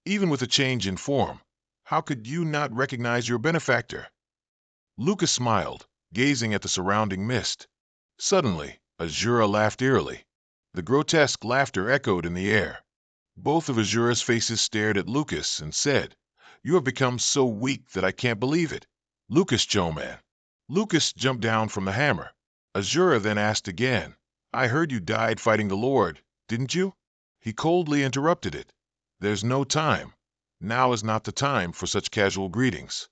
Speaker 1: "Even with a change in form, how could you not recognize your benefactor?" Lucas smiled, gazing at the surrounding mist. Suddenly, Azura laughed eerily. The grotesque laughter echoed in the air. Both of Azura's faces stared at Lucas and said, "You have become so weak that I can't believe it. Lucas Joe-man." Lucas jumped down from the hammer. Azura then asked again, "I heard you died fighting the Lord, didn't you?" He coldly interrupted it. "There's no time. Now is not the time for such casual greetings."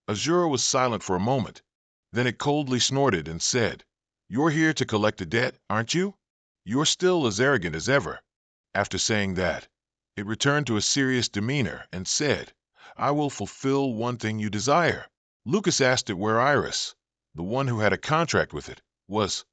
Speaker 1: Azura was silent for a moment. Then it coldly snorted and said, "You're here to collect a debt, aren't you? You're still as arrogant as ever." After saying that, it returned to a serious demeanor and said, "I will fulfill one thing you desire." Lucas asked it where Iris, the one who had a contract with it, was.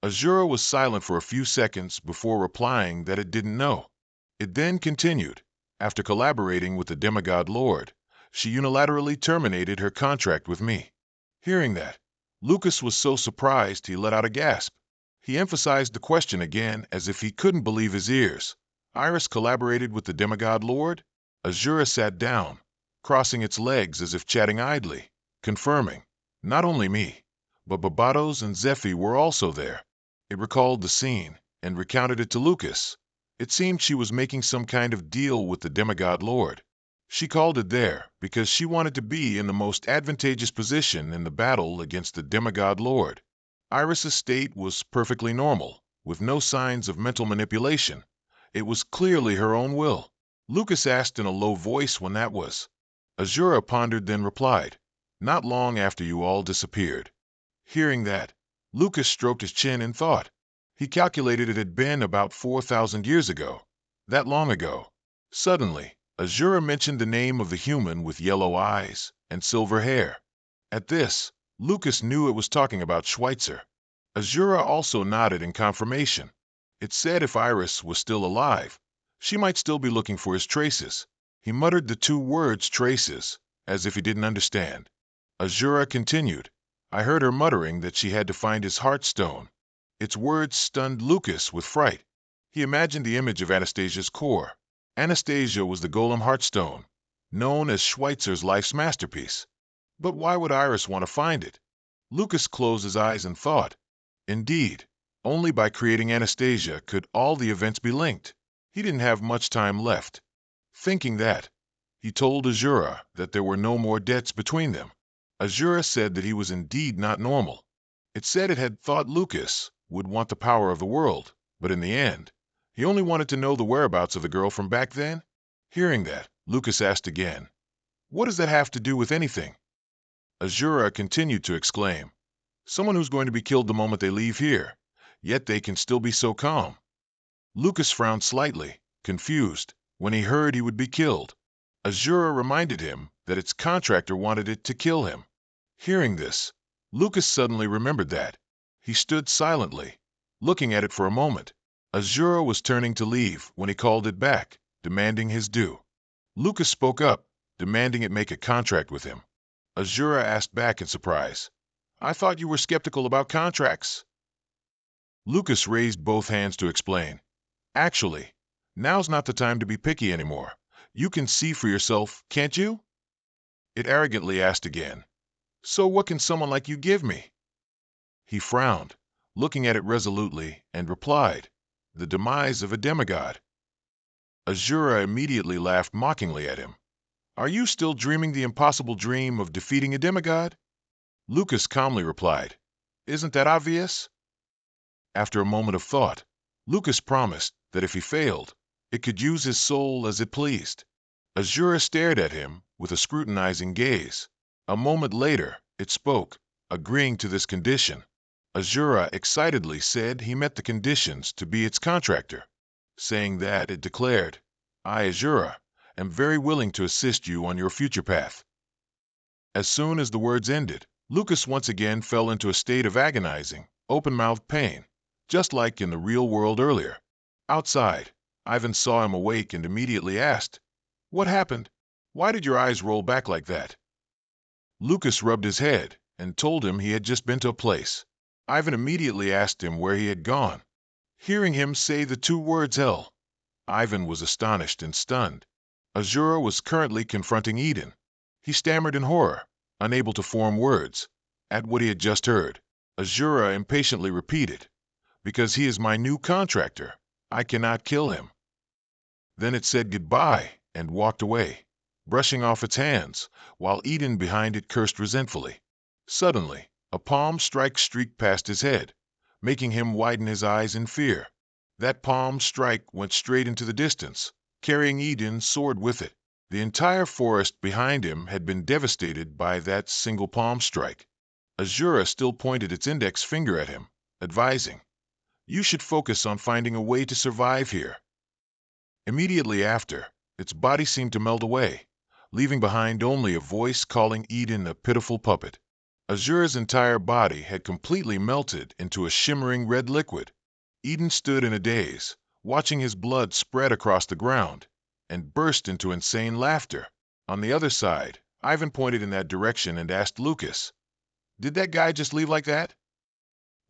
Speaker 1: Azura was silent for a few seconds before replying that it didn't know. It then continued, "After collaborating with the demigod Lord, she unilaterally terminated her contract with me." Hearing that, Lucas was so surprised he let out a gasp. He emphasized the question again as if he couldn't believe his ears. "Iris collaborated with the demigod Lord?" Azura sat down, crossing its legs as if chatting idly, confirming, "Not only me, but Barbatos and Zephi were also there." It recalled the scene and recounted it to Lucas. It seemed she was making some kind of deal with the demigod Lord. She called it there because she wanted to be in the most advantageous position in the battle against the demigod Lord. Iris's state was perfectly normal, with no signs of mental manipulation. It was clearly her own will. Lucas asked in a low voice when that was. Azura pondered, then replied, "Not long after you all disappeared." Hearing that, Lucas stroked his chin in thought. He calculated it had been about 4,000 years ago. That long ago. Suddenly, Azura mentioned the name of the human with yellow eyes and silver hair. At this, Lucas knew it was talking about Schweitzer. Azura also nodded in confirmation. It said if Iris was still alive, she might still be looking for his traces. He muttered the two words traces, as if he didn't understand. Azura continued. I heard her muttering that she had to find his heartstone. Its words stunned Lucas with fright. He imagined the image of Anastasia's core. Anastasia was the golem heartstone, known as Schweitzer's life's masterpiece. But why would Iris want to find it? Lucas closed his eyes and thought. Indeed, only by creating Anastasia could all the events be linked. He didn't have much time left. Thinking that, he told Azura that there were no more debts between them. Azura said that he was indeed not normal. It said it had thought Lucas would want the power of the world, but in the end, he only wanted to know the whereabouts of the girl from back then. Hearing that, Lucas asked again, what does that have to do with anything? Azura continued to exclaim, someone who's going to be killed the moment they leave here, yet they can still be so calm. Lucas frowned slightly, confused, when he heard he would be killed. Azura reminded him that its contractor wanted it to kill him. Hearing this, Lucas suddenly remembered that. He stood silently, looking at it for a moment. Azura was turning to leave when he called it back, demanding his due. Lucas spoke up, demanding it make a contract with him. Azura asked back in surprise, I thought you were skeptical about contracts. Lucas raised both hands to explain. Actually, now's not the time to be picky anymore. You can see for yourself, can't you? It arrogantly asked again. So what can someone like you give me? He frowned, looking at it resolutely, and replied, the demise of a demigod. Azura immediately laughed mockingly at him. Are you still dreaming the impossible dream of defeating a demigod? Lucas calmly replied, isn't that obvious? After a moment of thought, Lucas promised that if he failed, it could use his soul as it pleased. Azura stared at him with a scrutinizing gaze. A moment later, it spoke, agreeing to this condition. Azura excitedly said he met the conditions to be its contractor. Saying that, it declared, I, Azura, am very willing to assist you on your future path. As soon as the words ended, Lucas once again fell into a state of agonizing, open-mouthed pain, just like in the real world earlier. Outside, Ivan saw him awake and immediately asked, what happened? Why did your eyes roll back like that? Lucas rubbed his head and told him he had just been to a place. Ivan immediately asked him where he had gone. Hearing him say the two words hell, Ivan was astonished and stunned. Azura was currently confronting Eden. He stammered in horror, unable to form words, at what he had just heard. Azura impatiently repeated, because he is my new contractor, I cannot kill him. Then it said goodbye and walked away, brushing off its hands, while Eden behind it cursed resentfully. Suddenly, a palm strike streaked past his head, making him widen his eyes in fear. That palm strike went straight into the distance, carrying Eden's sword with it. The entire forest behind him had been devastated by that single palm strike. Azura still pointed its index finger at him, advising, you should focus on finding a way to survive here. Immediately after, its body seemed to melt away, leaving behind only a voice calling Eden a pitiful puppet. Azura's entire body had completely melted into a shimmering red liquid. Eden stood in a daze, watching his blood spread across the ground, and burst into insane laughter. On the other side, Ivan pointed in that direction and asked Lucas, did that guy just leave like that?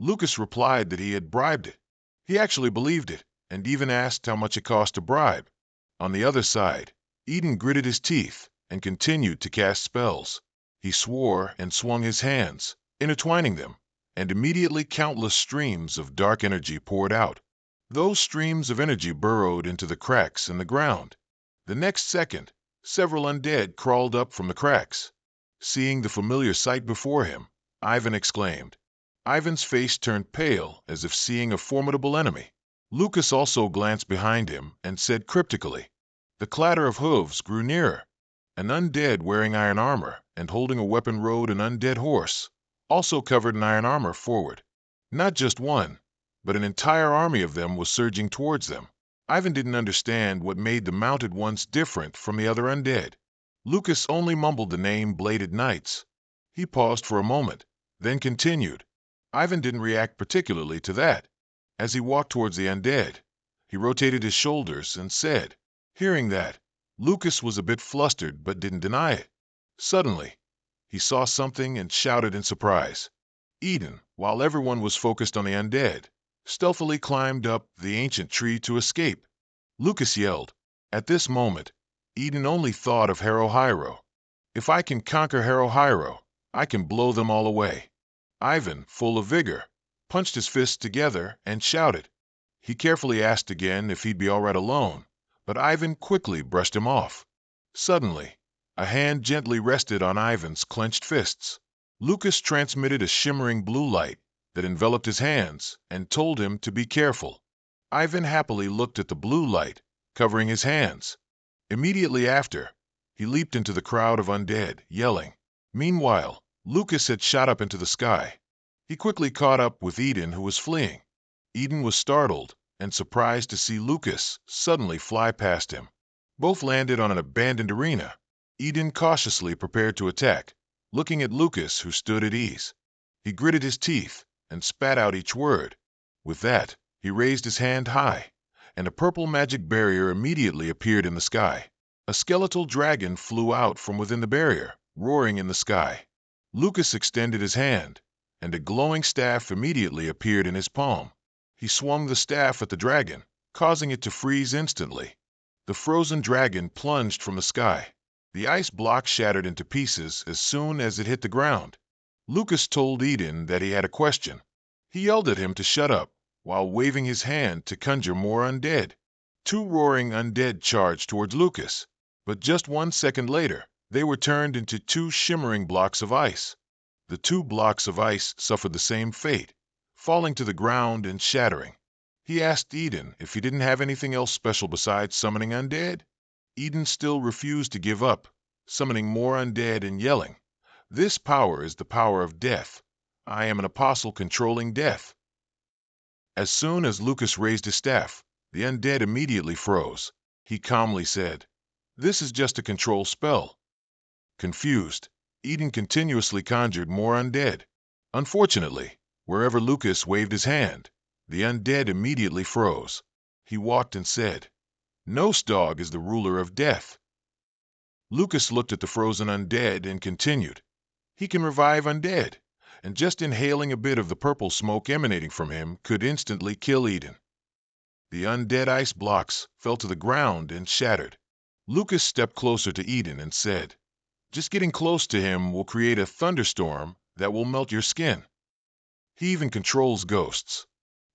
Speaker 1: Lucas replied that he had bribed it. He actually believed it, and even asked how much it cost to bribe. On the other side, Eden gritted his teeth and continued to cast spells. He swore and swung his hands, intertwining them, and immediately countless streams of dark energy poured out. Those streams of energy burrowed into the cracks in the ground. The next second, several undead crawled up from the cracks. Seeing the familiar sight before him, Ivan exclaimed. Ivan's face turned pale as if seeing a formidable enemy. Lucas also glanced behind him and said cryptically. The clatter of hooves grew nearer. An undead wearing iron armor and holding a weapon rode an undead horse, also covered in iron armor, forward. Not just one, but an entire army of them was surging towards them. Ivan didn't understand what made the mounted ones different from the other undead. Lucas only mumbled the name Bladed Knights. He paused for a moment, then continued. Ivan didn't react particularly to that. As he walked towards the undead, he rotated his shoulders and said, hearing that, Lucas was a bit flustered but didn't deny it. Suddenly, he saw something and shouted in surprise. Eden, while everyone was focused on the undead, stealthily climbed up the ancient tree to escape. Lucas yelled. At this moment, Eden only thought of Harohiro. If I can conquer Harohiro, I can blow them all away. Ivan, full of vigor, punched his fists together and shouted. He carefully asked again if he'd be all right alone, but Ivan quickly brushed him off. Suddenly, a hand gently rested on Ivan's clenched fists. Lucas transmitted a shimmering blue light that enveloped his hands and told him to be careful. Ivan happily looked at the blue light, covering his hands. Immediately after, he leaped into the crowd of undead, yelling. Meanwhile, Lucas had shot up into the sky. He quickly caught up with Eden, who was fleeing. Eden was startled and surprised to see Lucas suddenly fly past him. Both landed on an abandoned arena. Eden cautiously prepared to attack, looking at Lucas, who stood at ease. He gritted his teeth and spat out each word. With that, he raised his hand high, and a purple magic barrier immediately appeared in the sky. A skeletal dragon flew out from within the barrier, roaring in the sky. Lucas extended his hand, and a glowing staff immediately appeared in his palm. He swung the staff at the dragon, causing it to freeze instantly. The frozen dragon plunged from the sky. The ice block shattered into pieces as soon as it hit the ground. Lucas told Eden that he had a question. He yelled at him to shut up, while waving his hand to conjure more undead. 2 roaring undead charged towards Lucas, but just 1 second later, they were turned into 2 shimmering blocks of ice. The 2 blocks of ice suffered the same fate, falling to the ground and shattering. He asked Eden if he didn't have anything else special besides summoning undead. Eden still refused to give up, summoning more undead and yelling, "This power is the power of death. I am an apostle controlling death." As soon as Lucas raised his staff, the undead immediately froze. He calmly said, "This is just a control spell." Confused, Eden continuously conjured more undead. Unfortunately, wherever Lucas waved his hand, the undead immediately froze. He walked and said, "Nosdog is the ruler of death." Lucas looked at the frozen undead and continued, "He can revive undead," and just inhaling a bit of the purple smoke emanating from him could instantly kill Eden. The undead ice blocks fell to the ground and shattered. Lucas stepped closer to Eden and said, "Just getting close to him will create a thunderstorm that will melt your skin. He even controls ghosts."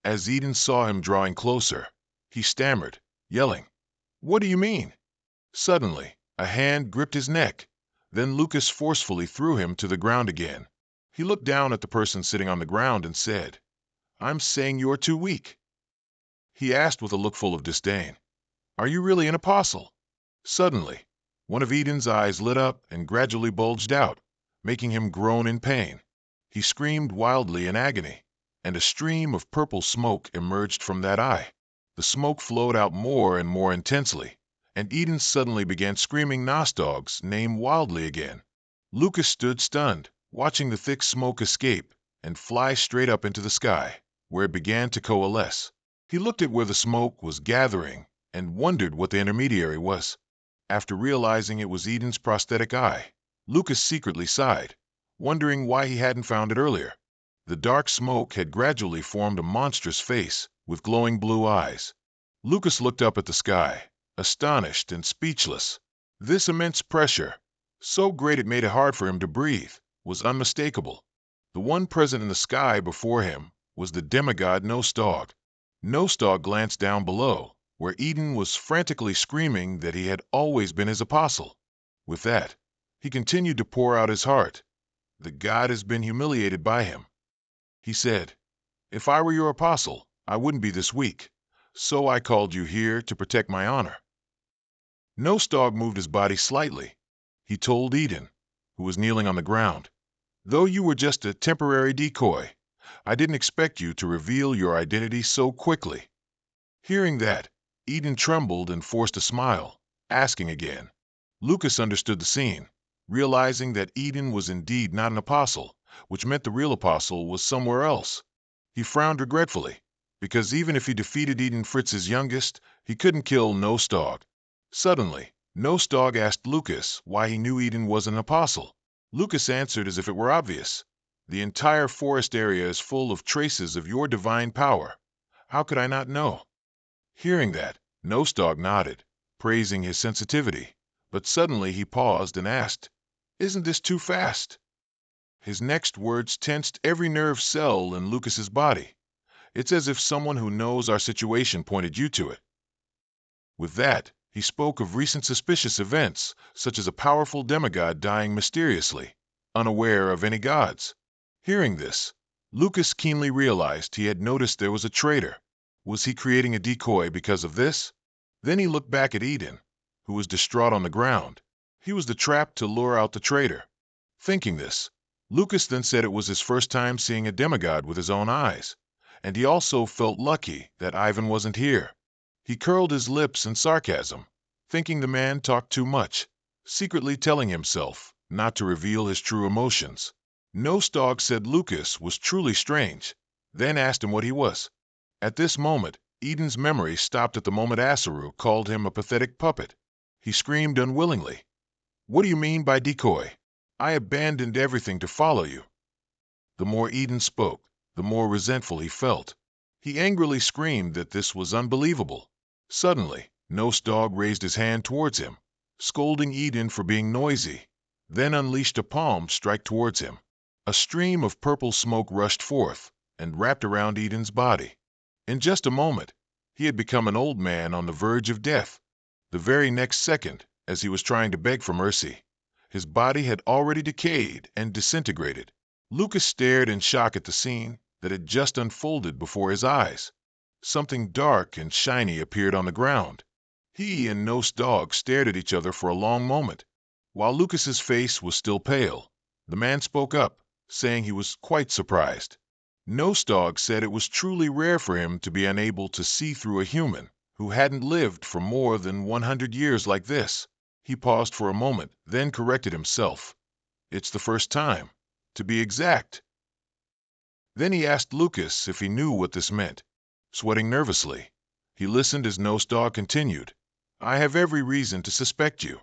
Speaker 1: As Eden saw him drawing closer, he stammered, yelling, "What do you mean?" Suddenly, a hand gripped his neck. Then Lucas forcefully threw him to the ground again. He looked down at the person sitting on the ground and said, "I'm saying you're too weak." He asked with a look full of disdain, "Are you really an apostle?" Suddenly, one of Eden's eyes lit up and gradually bulged out, making him groan in pain. He screamed wildly in agony, and a stream of purple smoke emerged from that eye. The smoke flowed out more and more intensely, and Eden suddenly began screaming Nostog's name wildly again. Lucas stood stunned, watching the thick smoke escape and fly straight up into the sky, where it began to coalesce. He looked at where the smoke was gathering and wondered what the intermediary was. After realizing it was Eden's prosthetic eye, Lucas secretly sighed, wondering why he hadn't found it earlier. The dark smoke had gradually formed a monstrous face with glowing blue eyes. Lucas looked up at the sky, astonished and speechless. This immense pressure, so great it made it hard for him to breathe, was unmistakable. The one present in the sky before him was the demigod Nostog. Nostog glanced down below, where Eden was frantically screaming that he had always been his apostle. With that, he continued to pour out his heart. The god has been humiliated by him. He said, "If I were your apostle, I wouldn't be this weak, so I called you here to protect my honor." Nostog moved his body slightly. He told Eden, who was kneeling on the ground, "Though you were just a temporary decoy, I didn't expect you to reveal your identity so quickly." Hearing that, Eden trembled and forced a smile, asking again. Lucas understood the scene, realizing that Eden was indeed not an apostle, which meant the real apostle was somewhere else. He frowned regretfully, because even if he defeated Eden Fritz's youngest, he couldn't kill Nostog. Suddenly, Nostog asked Lucas why he knew Eden was an apostle. Lucas answered as if it were obvious. "The entire forest area is full of traces of your divine power. How could I not know?" Hearing that, Nostog nodded, praising his sensitivity, but suddenly he paused and asked, "Isn't this too fast?" His next words tensed every nerve cell in Lucas's body. "It's as if someone who knows our situation pointed you to it." With that, he spoke of recent suspicious events, such as a powerful demigod dying mysteriously, unaware of any gods. Hearing this, Lucas keenly realized he had noticed there was a traitor. Was he creating a decoy because of this? Then he looked back at Eden, who was distraught on the ground. He was the trap to lure out the traitor. Thinking this, Lucas then said it was his first time seeing a demigod with his own eyes, and he also felt lucky that Ivan wasn't here. He curled his lips in sarcasm, thinking the man talked too much, secretly telling himself not to reveal his true emotions. Nostog said Lucas was truly strange, then asked him what he was. At this moment, Eden's memory stopped at the moment Asaru called him a pathetic puppet. He screamed unwillingly, "What do you mean by decoy? I abandoned everything to follow you." The more Eden spoke, the more resentful he felt. He angrily screamed that this was unbelievable. Suddenly, Nostog raised his hand towards him, scolding Eden for being noisy, then unleashed a palm strike towards him. A stream of purple smoke rushed forth and wrapped around Eden's body. In just a moment, he had become an old man on the verge of death. The very next second, as he was trying to beg for mercy, his body had already decayed and disintegrated. Lucas stared in shock at the scene that had just unfolded before his eyes. Something dark and shiny appeared on the ground. He and Nostog stared at each other for a long moment. While Lucas's face was still pale, the man spoke up, saying he was quite surprised. Nostog said it was truly rare for him to be unable to see through a human who hadn't lived for more than 100 years like this. He paused for a moment, then corrected himself. "It's the first time, to be exact." Then he asked Lucas if he knew what this meant. Sweating nervously, he listened as Nostog continued, "I have every reason to suspect you."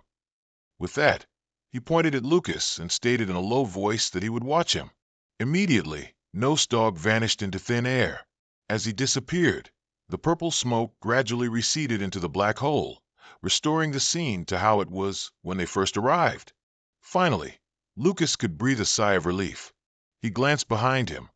Speaker 1: With that, he pointed at Lucas and stated in a low voice that he would watch him. Immediately, Nostog vanished into thin air. As he disappeared, the purple smoke gradually receded into the black hole, restoring the scene to how it was when they first arrived. Finally, Lucas could breathe a sigh of relief. He glanced behind him.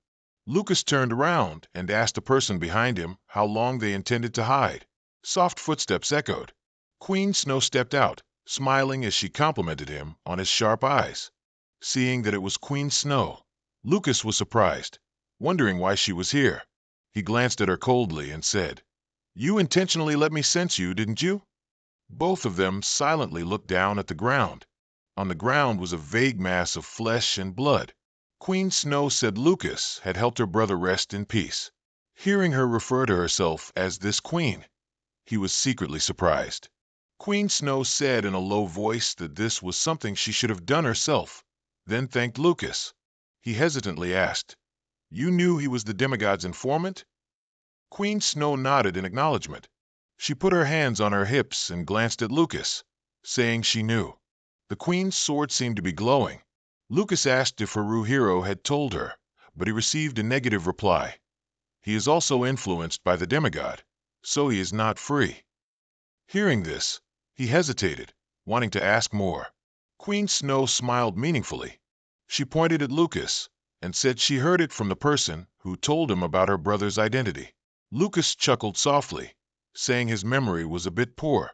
Speaker 1: Lucas turned around and asked the person behind him how long they intended to hide. Soft footsteps echoed. Queen Snow stepped out, smiling as she complimented him on his sharp eyes. Seeing that it was Queen Snow, Lucas was surprised, wondering why she was here. He glanced at her coldly and said, "You intentionally let me sense you, didn't you?" Both of them silently looked down at the ground. On the ground was a vague mass of flesh and blood. Queen Snow said Lucas had helped her brother rest in peace. Hearing her refer to herself as this queen, he was secretly surprised. Queen Snow said in a low voice that this was something she should have done herself, then thanked Lucas. He hesitantly asked, "You knew he was the demigod's informant?" Queen Snow nodded in acknowledgement. She put her hands on her hips and glanced at Lucas, saying she knew. The queen's sword seemed to be glowing. Lucas asked if Haruhiro had told her, but he received a negative reply. He is also influenced by the demigod, so he is not free. Hearing this, he hesitated, wanting to ask more. Queen Snow smiled meaningfully. She pointed at Lucas and said she heard it from the person who told him about her brother's identity. Lucas chuckled softly, saying his memory was a bit poor.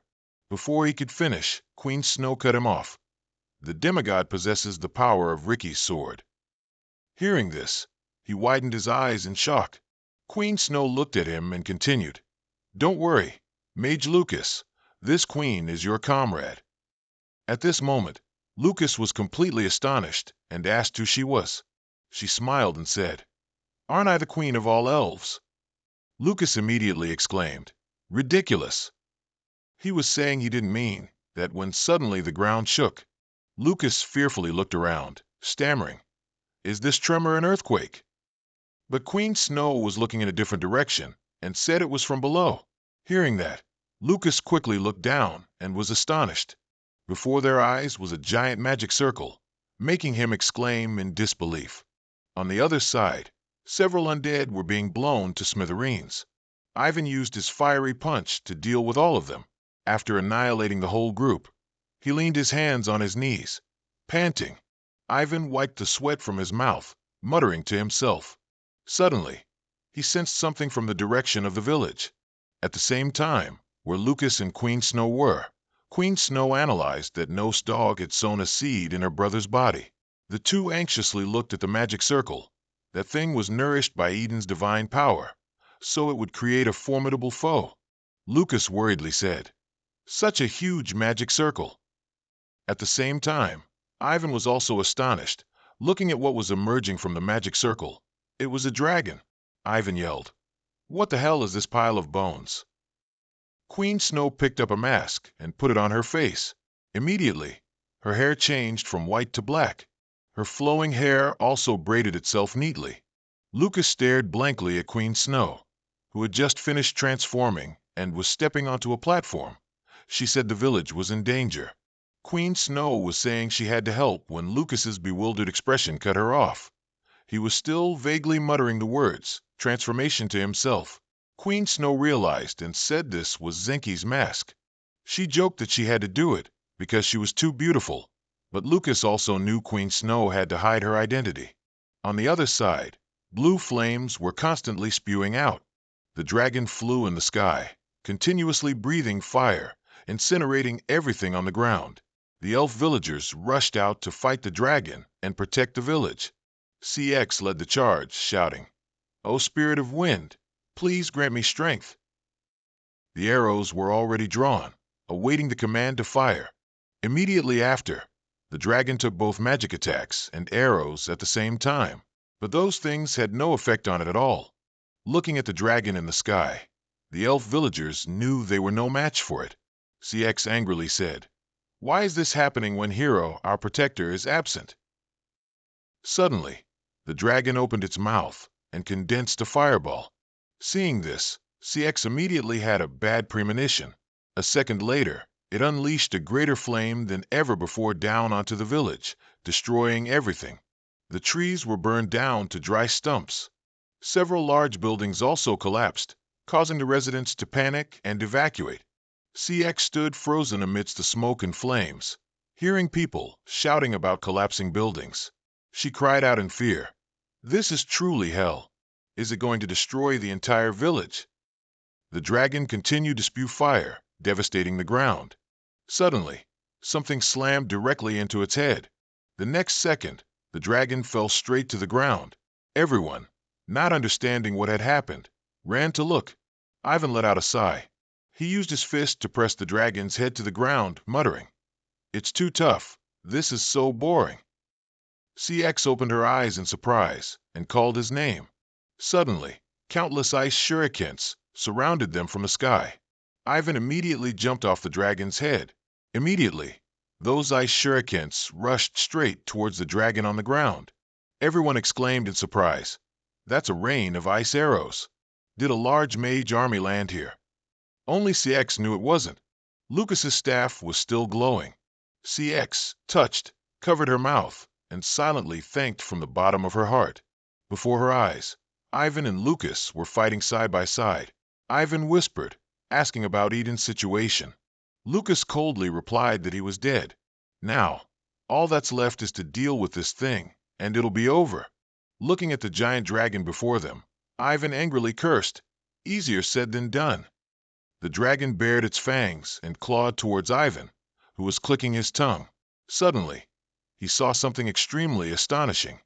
Speaker 1: Before he could finish, Queen Snow cut him off. The demigod possesses the power of Ricky's sword. Hearing this, he widened his eyes in shock. Queen Snow looked at him and continued, "Don't worry, Mage Lucas, this queen is your comrade." At this moment, Lucas was completely astonished and asked who she was. She smiled and said, Aren't I the queen of all elves? Lucas immediately exclaimed, "Ridiculous!" He was saying he didn't mean that when suddenly the ground shook. Lucas fearfully looked around, stammering, "Is this tremor an earthquake?" But Queen Snow was looking in a different direction and said it was from below. Hearing that, Lucas quickly looked down and was astonished. Before their eyes was a giant magic circle, making him exclaim in disbelief. On the other side, several undead were being blown to smithereens. Ivan used his fiery punch to deal with all of them. After annihilating the whole group, he leaned his hands on his knees, panting. Ivan wiped the sweat from his mouth, muttering to himself. Suddenly, he sensed something from the direction of the village. At the same time, where Lucas and Queen Snow were, Queen Snow analyzed that No's dog had sown a seed in her brother's body. The two anxiously looked at the magic circle. That thing was nourished by Eden's divine power, so it would create a formidable foe. Lucas worriedly said, "Such a huge magic circle." At the same time, Ivan was also astonished, looking at what was emerging from the magic circle. It was a dragon. Ivan yelled, "What the hell is this pile of bones?" Queen Snow picked up a mask and put it on her face. Immediately, her hair changed from white to black. Her flowing hair also braided itself neatly. Lucas stared blankly at Queen Snow, who had just finished transforming and was stepping onto a platform. She said the village was in danger. Queen Snow was saying she had to help when Lucas's bewildered expression cut her off. He was still vaguely muttering the words, transformation, to himself. Queen Snow realized and said this was Zenki's mask. She joked that she had to do it because she was too beautiful, but Lucas also knew Queen Snow had to hide her identity. On the other side, blue flames were constantly spewing out. The dragon flew in the sky, continuously breathing fire, incinerating everything on the ground. The elf villagers rushed out to fight the dragon and protect the village. CX led the charge, shouting, "O Spirit of Wind, please grant me strength." The arrows were already drawn, awaiting the command to fire. Immediately after, the dragon took both magic attacks and arrows at the same time, but those things had no effect on it at all. Looking at the dragon in the sky, the elf villagers knew they were no match for it. CX angrily said, "Why is this happening when Hero, our protector, is absent?" Suddenly, the dragon opened its mouth and condensed a fireball. Seeing this, CX immediately had a bad premonition. A second later, it unleashed a greater flame than ever before down onto the village, destroying everything. The trees were burned down to dry stumps. Several large buildings also collapsed, causing the residents to panic and evacuate. CX stood frozen amidst the smoke and flames, hearing people shouting about collapsing buildings. She cried out in fear, "This is truly hell. Is it going to destroy the entire village?" The dragon continued to spew fire, devastating the ground. Suddenly, something slammed directly into its head. The next second, the dragon fell straight to the ground. Everyone, not understanding what had happened, ran to look. Ivan let out a sigh. He used his fist to press the dragon's head to the ground, muttering, "It's too tough. This is so boring." CX opened her eyes in surprise and called his name. Suddenly, countless ice shurikens surrounded them from the sky. Ivan immediately jumped off the dragon's head. Immediately, those ice shurikens rushed straight towards the dragon on the ground. Everyone exclaimed in surprise, "That's a rain of ice arrows. Did a large mage army land here?" Only CX knew it wasn't. Lucas's staff was still glowing. CX, touched, covered her mouth and silently thanked from the bottom of her heart. Before her eyes, Ivan and Lucas were fighting side by side. Ivan whispered, asking about Eden's situation. Lucas coldly replied that he was dead. Now, all that's left is to deal with this thing, and it'll be over. Looking at the giant dragon before them, Ivan angrily cursed. Easier said than done. The dragon bared its fangs and clawed towards Ivan, who was clicking his tongue. Suddenly, he saw something extremely astonishing.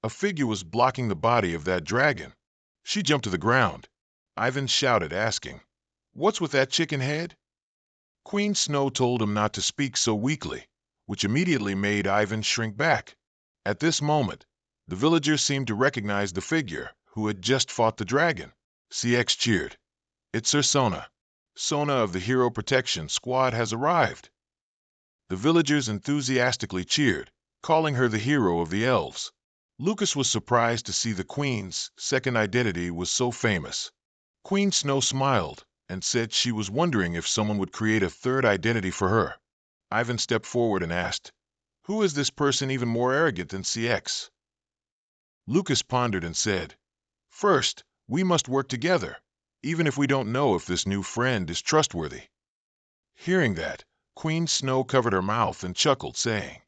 Speaker 1: A figure was blocking the body of that dragon. She jumped to the ground. Ivan shouted, asking, "What's with that chicken head?" Queen Snow told him not to speak so weakly, which immediately made Ivan shrink back. At this moment, the villagers seemed to recognize the figure, who had just fought the dragon. CX cheered. It's Sir Sona. Sona of the Hero Protection Squad has arrived. The villagers enthusiastically cheered, calling her the hero of the elves. Lucas was surprised to see the Queen's second identity was so famous. Queen Snow smiled and said she was wondering if someone would create a third identity for her. Ivan stepped forward and asked, "Who is this person even more arrogant than CX?" Lucas pondered and said, "First, we must work together, even if we don't know if this new friend is trustworthy." Hearing that, Queen Snow covered her mouth and chuckled, saying,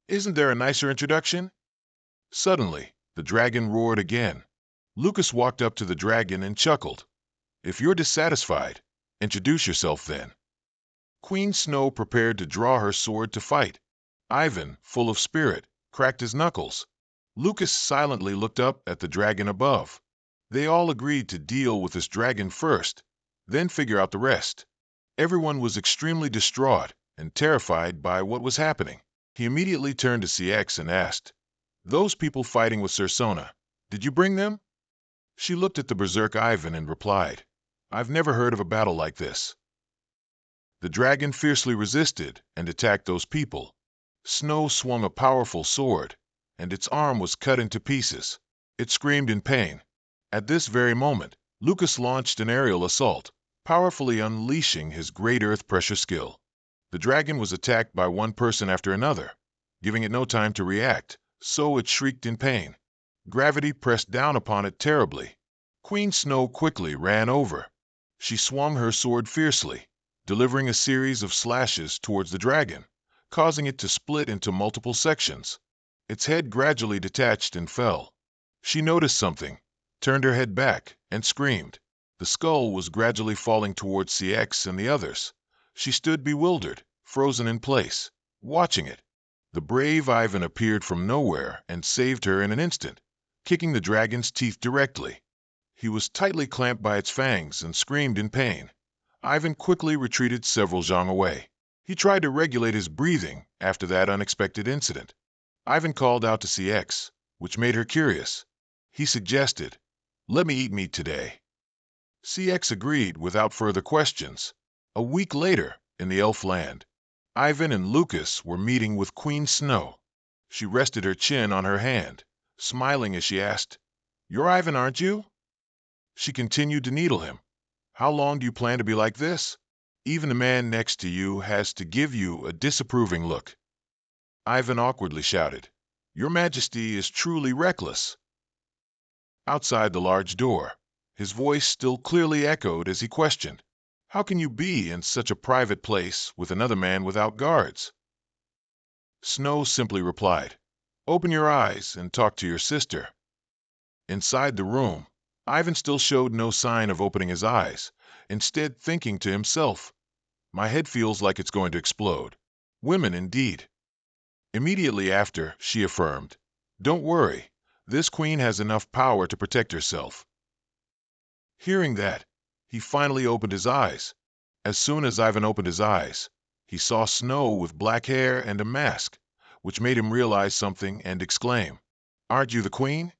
Speaker 1: "Isn't there a nicer introduction?" Suddenly, the dragon roared again. Lucas walked up to the dragon and chuckled. "If you're dissatisfied, introduce yourself then." Queen Snow prepared to draw her sword to fight. Ivan, full of spirit, cracked his knuckles. Lucas silently looked up at the dragon above. They all agreed to deal with this dragon first, then figure out the rest. Everyone was extremely distraught and terrified by what was happening. He immediately turned to CX and asked, "Those people fighting with Sir Sona, did you bring them?" She looked at the berserk Ivan and replied, "I've never heard of a battle like this." The dragon fiercely resisted and attacked those people. Snow swung a powerful sword, and its arm was cut into pieces. It screamed in pain. At this very moment, Lucas launched an aerial assault, powerfully unleashing his great earth pressure skill. The dragon was attacked by one person after another, giving it no time to react, so it shrieked in pain. Gravity pressed down upon it terribly. Queen Snow quickly ran over. She swung her sword fiercely, delivering a series of slashes towards the dragon, causing it to split into multiple sections. Its head gradually detached and fell. She noticed something, turned her head back, and screamed. The skull was gradually falling towards CX and the others. She stood bewildered, frozen in place, watching it. The brave Ivan appeared from nowhere and saved her in an instant, kicking the dragon's teeth directly. He was tightly clamped by its fangs and screamed in pain. Ivan quickly retreated several zhang away. He tried to regulate his breathing after that unexpected incident. Ivan called out to CX, which made her curious. He suggested, "Let me eat meat today." CX agreed without further questions. A week later, in the elf land, Ivan and Lucas were meeting with Queen Snow. She rested her chin on her hand, smiling as she asked, "You're Ivan, aren't you?" She continued to needle him. "How long do you plan to be like this? Even the man next to you has to give you a disapproving look." Ivan awkwardly shouted, "Your Majesty is truly reckless." Outside the large door, his voice still clearly echoed as he questioned, "How can you be in such a private place with another man without guards?" Snow simply replied, "Open your eyes and talk to your sister." Inside the room, Ivan still showed no sign of opening his eyes, instead thinking to himself, "My head feels like it's going to explode. Women indeed." Immediately after, she affirmed, "Don't worry, this queen has enough power to protect herself." Hearing that, he finally opened his eyes. As soon as Ivan opened his eyes, he saw Snow with black hair and a mask, which made him realize something and exclaim, "Aren't you the queen?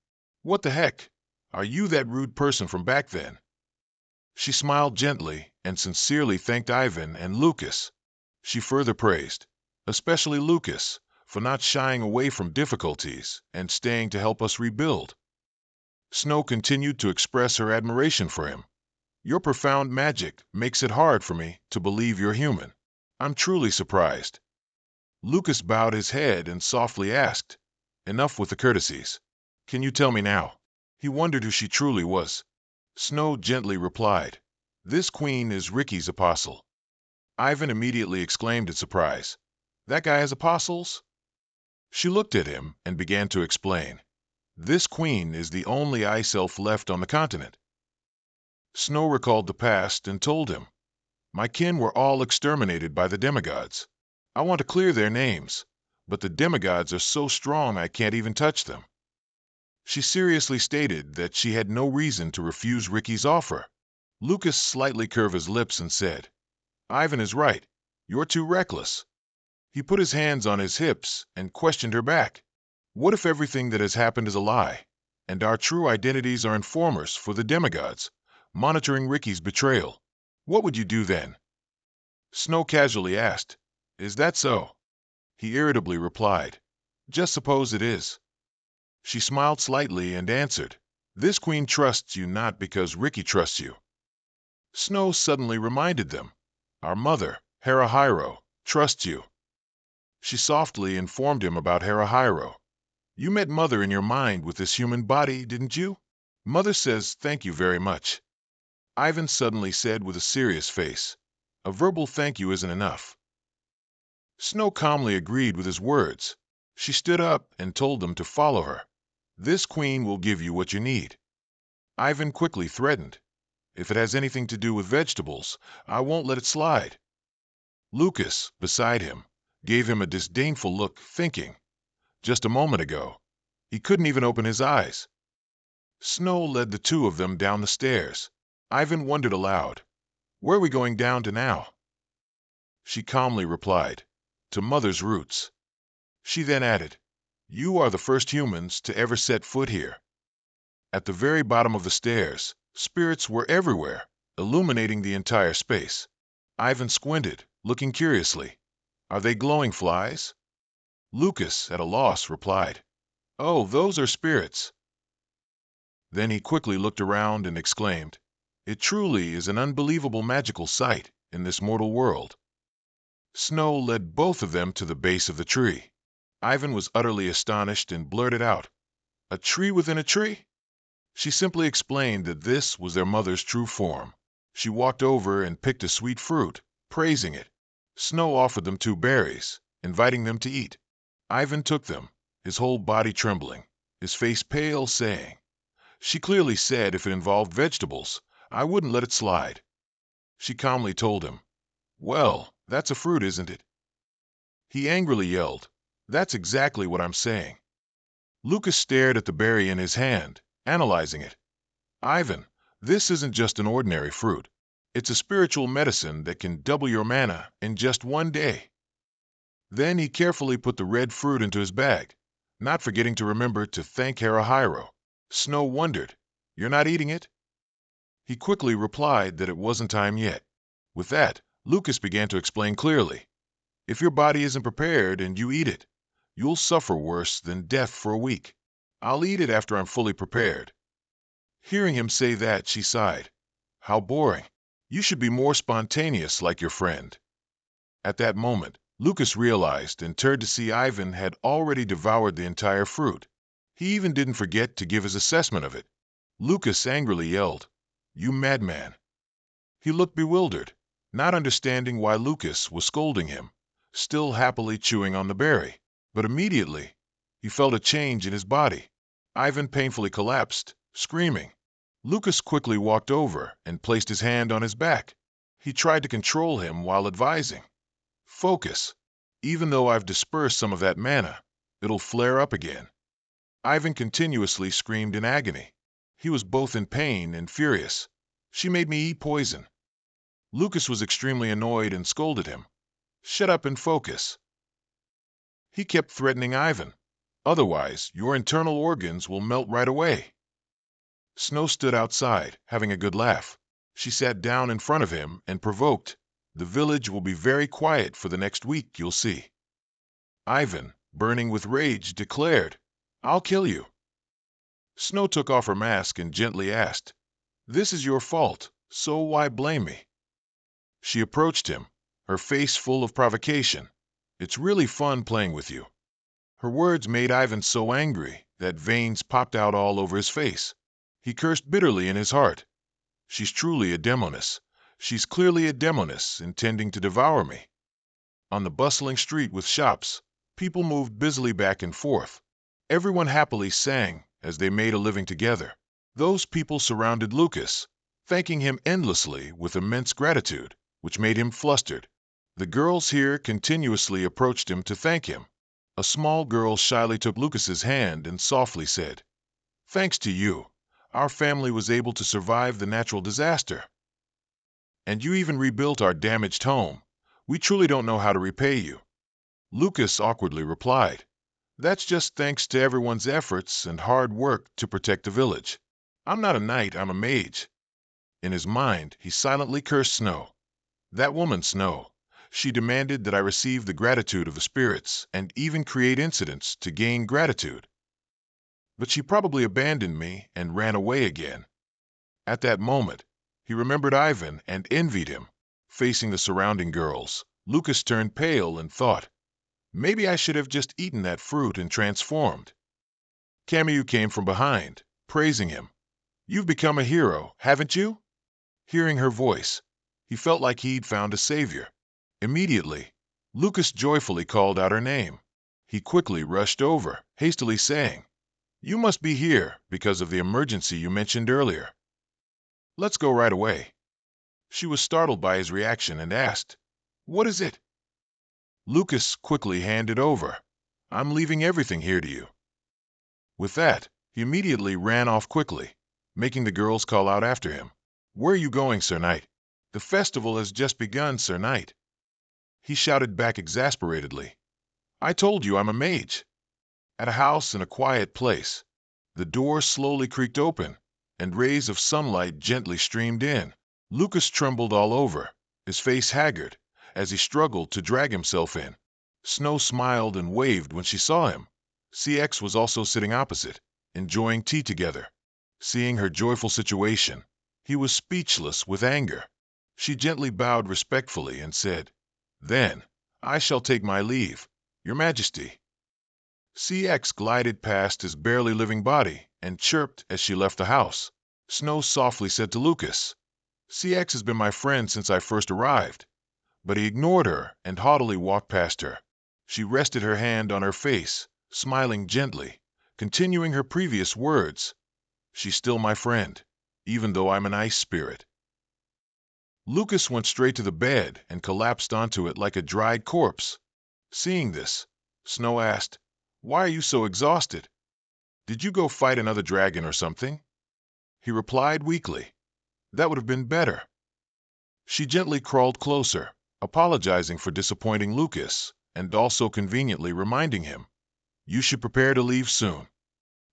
Speaker 1: What the heck? Are you that rude person from back then?" She smiled gently and sincerely thanked Ivan and Lucas. She further praised, especially Lucas, for not shying away from difficulties and staying to help us rebuild. Snow continued to express her admiration for him. "Your profound magic makes it hard for me to believe you're human. I'm truly surprised." Lucas bowed his head and softly asked, "Enough with the courtesies. Can you tell me now?" He wondered who she truly was. Snow gently replied, "This queen is Ricky's apostle." Ivan immediately exclaimed in surprise, "That guy has apostles?" She looked at him and began to explain, "This queen is the only ice elf left on the continent." Snow recalled the past and told him, "My kin were all exterminated by the demigods. I want to clear their names, but the demigods are so strong I can't even touch them." She seriously stated that she had no reason to refuse Ricky's offer. Lucas slightly curved his lips and said, "Ivan is right. You're too reckless." He put his hands on his hips and questioned her back. "What if everything that has happened is a lie, and our true identities are informers for the demigods, monitoring Ricky's betrayal. What would you do then? Snow casually asked. Is that so? He irritably replied. Just suppose it is. She smiled slightly and answered. This queen trusts you not because Ricky trusts you. Snow suddenly reminded them. Our mother, Harahiro, trusts you. She softly informed him about Harahiro. You met Mother in your mind with this human body, didn't you? Mother says thank you very much. Ivan suddenly said with a serious face. A verbal thank you isn't enough. Snow calmly agreed with his words. She stood up and told them to follow her. This queen will give you what you need. Ivan quickly threatened. If it has anything to do with vegetables, I won't let it slide. Lucas, beside him, gave him a disdainful look, thinking, just a moment ago, he couldn't even open his eyes. Snow led the two of them down the stairs. Ivan wondered aloud, where are we going down to now? She calmly replied, to Mother's roots. She then added, you are the first humans to ever set foot here. At the very bottom of the stairs, spirits were everywhere, illuminating the entire space. Ivan squinted, looking curiously. Are they glowing flies? Lucas, at a loss, replied, oh, those are spirits. Then he quickly looked around and exclaimed, it truly is an unbelievable magical sight in this mortal world. Snow led both of them to the base of the tree. Ivan was utterly astonished and blurted out, a tree within a tree? She simply explained that this was their mother's true form. She walked over and picked a sweet fruit, praising it. Snow offered them 2 berries, inviting them to eat. Ivan took them, his whole body trembling, his face pale, saying, she clearly said if it involved vegetables, I wouldn't let it slide. She calmly told him, well, that's a fruit, isn't it? He angrily yelled, that's exactly what I'm saying. Lucas stared at the berry in his hand, analyzing it. Ivan, this isn't just an ordinary fruit. It's a spiritual medicine that can double your mana in just 1 day. Then he carefully put the red fruit into his bag, not forgetting to remember to thank Harahiro. Snow wondered, you're not eating it? He quickly replied that it wasn't time yet. With that, Lucas began to explain clearly. If your body isn't prepared and you eat it, you'll suffer worse than death for a week. I'll eat it after I'm fully prepared. Hearing him say that, she sighed. How boring. You should be more spontaneous like your friend. At that moment, Lucas realized and turned to see Ivan had already devoured the entire fruit. He even didn't forget to give his assessment of it. Lucas angrily yelled, you madman. He looked bewildered, not understanding why Lucas was scolding him, still happily chewing on the berry. But immediately, he felt a change in his body. Ivan painfully collapsed, screaming. Lucas quickly walked over and placed his hand on his back. He tried to control him while advising, focus. Even though I've dispersed some of that mana, it'll flare up again. Ivan continuously screamed in agony. He was both in pain and furious. She made me eat poison. Lucas was extremely annoyed and scolded him. Shut up and focus. He kept threatening Ivan. Otherwise, your internal organs will melt right away. Snow stood outside, having a good laugh. She sat down in front of him and provoked, the village will be very quiet for the next week, you'll see. Ivan, burning with rage, declared, I'll kill you. Snow took off her mask and gently asked, this is your fault, so why blame me? She approached him, her face full of provocation. It's really fun playing with you. Her words made Ivan so angry that veins popped out all over his face. He cursed bitterly in his heart. She's truly a demoness. She's clearly a demoness intending to devour me. On the bustling street with shops, people moved busily back and forth. Everyone happily sang as they made a living together. Those people surrounded Lucas, thanking him endlessly with immense gratitude, which made him flustered. The girls here continuously approached him to thank him. A small girl shyly took Lucas's hand and softly said, thanks to you, our family was able to survive the natural disaster. And you even rebuilt our damaged home. We truly don't know how to repay you. Lucas awkwardly replied, That's just thanks to everyone's efforts and hard work to protect the village. I'm not a knight, I'm a mage." In his mind, he silently cursed Snow. That woman, Snow. She demanded that I receive the gratitude of the spirits and even create incidents to gain gratitude. But she probably abandoned me and ran away again. At that moment, he remembered Ivan and envied him. Facing the surrounding girls, Lucas turned pale and thought, maybe I should have just eaten that fruit and transformed. Camus came from behind, praising him. "You've become a hero, haven't you?" Hearing her voice, he felt like he'd found a savior. Immediately, Lucas joyfully called out her name. He quickly rushed over, hastily saying, "You must be here because of the emergency you mentioned earlier. Let's go right away." She was startled by his reaction and asked, "What is it?" Lucas quickly handed over. "I'm leaving everything here to you." With that, he immediately ran off quickly, making the girls call out after him, "Where are you going, Sir Knight?" "The festival has just begun, Sir Knight." He shouted back exasperatedly, "I told you I'm a mage." At a house in a quiet place, the door slowly creaked open, and rays of sunlight gently streamed in. Lucas trembled all over, his face haggard, as he struggled to drag himself in. Snow smiled and waved when she saw him. CX was also sitting opposite, enjoying tea together. Seeing her joyful situation, he was speechless with anger. She gently bowed respectfully and said, "Then, I shall take my leave, Your Majesty." CX glided past his barely living body and chirped as she left the house. Snow softly said to Lucas, "CX has been my friend since I first arrived." But he ignored her and haughtily walked past her. She rested her hand on her face, smiling gently, continuing her previous words, "She's still my friend, even though I'm an ice spirit." Lucas went straight to the bed and collapsed onto it like a dried corpse. Seeing this, Snow asked, "Why are you so exhausted? Did you go fight another dragon or something?" He replied weakly, "That would have been better." She gently crawled closer, apologizing for disappointing Lucas, and also conveniently reminding him, "You should prepare to leave soon."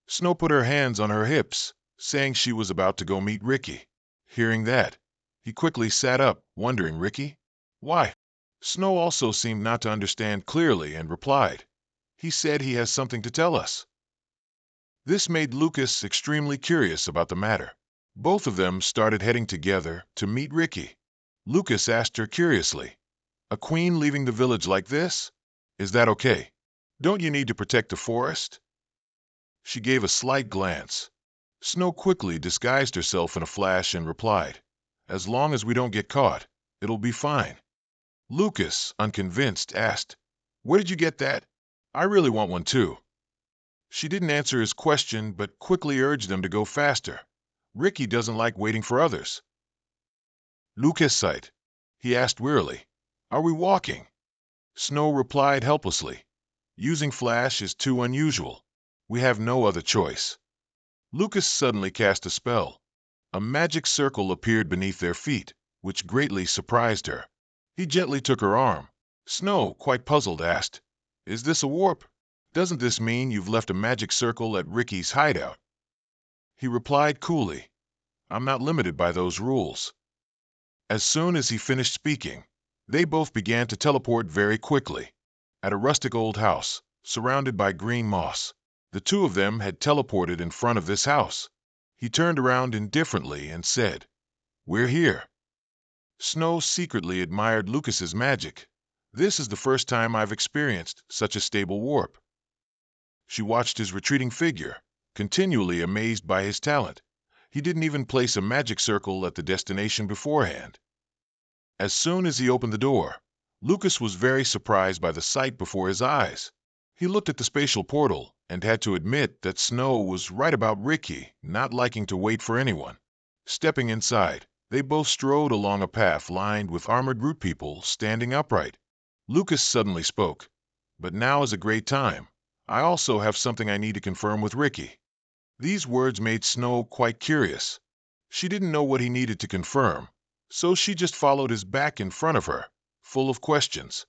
Speaker 1: Snow put her hands on her hips, saying she was about to go meet Ricky. Hearing that, he quickly sat up, wondering, "Ricky? Why?" Snow also seemed not to understand clearly and replied, "He said he has something to tell us." This made Lucas extremely curious about the matter. Both of them started heading together to meet Ricky. Lucas asked her curiously, "A queen leaving the village like this? Is that okay? Don't you need to protect the forest?" She gave a slight glance. Snow quickly disguised herself in a flash and replied, "As long as we don't get caught, it'll be fine." Lucas, unconvinced, asked, "Where did you get that? I really want one too." She didn't answer his question but quickly urged them to go faster. Ricky doesn't like waiting for others. "Lucas sighed." He asked wearily, "Are we walking?" Snow replied helplessly, "Using flash is too unusual. We have no other choice." Lucas suddenly cast a spell. A magic circle appeared beneath their feet, which greatly surprised her. He gently took her arm. Snow, quite puzzled, asked, "Is this a warp? Doesn't this mean you've left a magic circle at Ricky's hideout?" He replied coolly, "I'm not limited by those rules." As soon as he finished speaking, they both began to teleport very quickly. At a rustic old house, surrounded by green moss, the two of them had teleported in front of this house. He turned around indifferently and said, "We're here." Snow secretly admired Lucas's magic. "This is the first time I've experienced such a stable warp." She watched his retreating figure, continually amazed by his talent. He didn't even place a magic circle at the destination beforehand. As soon as he opened the door, Lucas was very surprised by the sight before his eyes. He looked at the spatial portal and had to admit that Snow was right about Ricky not liking to wait for anyone. Stepping inside, they both strode along a path lined with armored root people standing upright. Lucas suddenly spoke, "But now is a great time. I also have something I need to confirm with Ricky." These words made Snow quite curious. She didn't know what he needed to confirm, so she just followed his back in front of her, full of questions.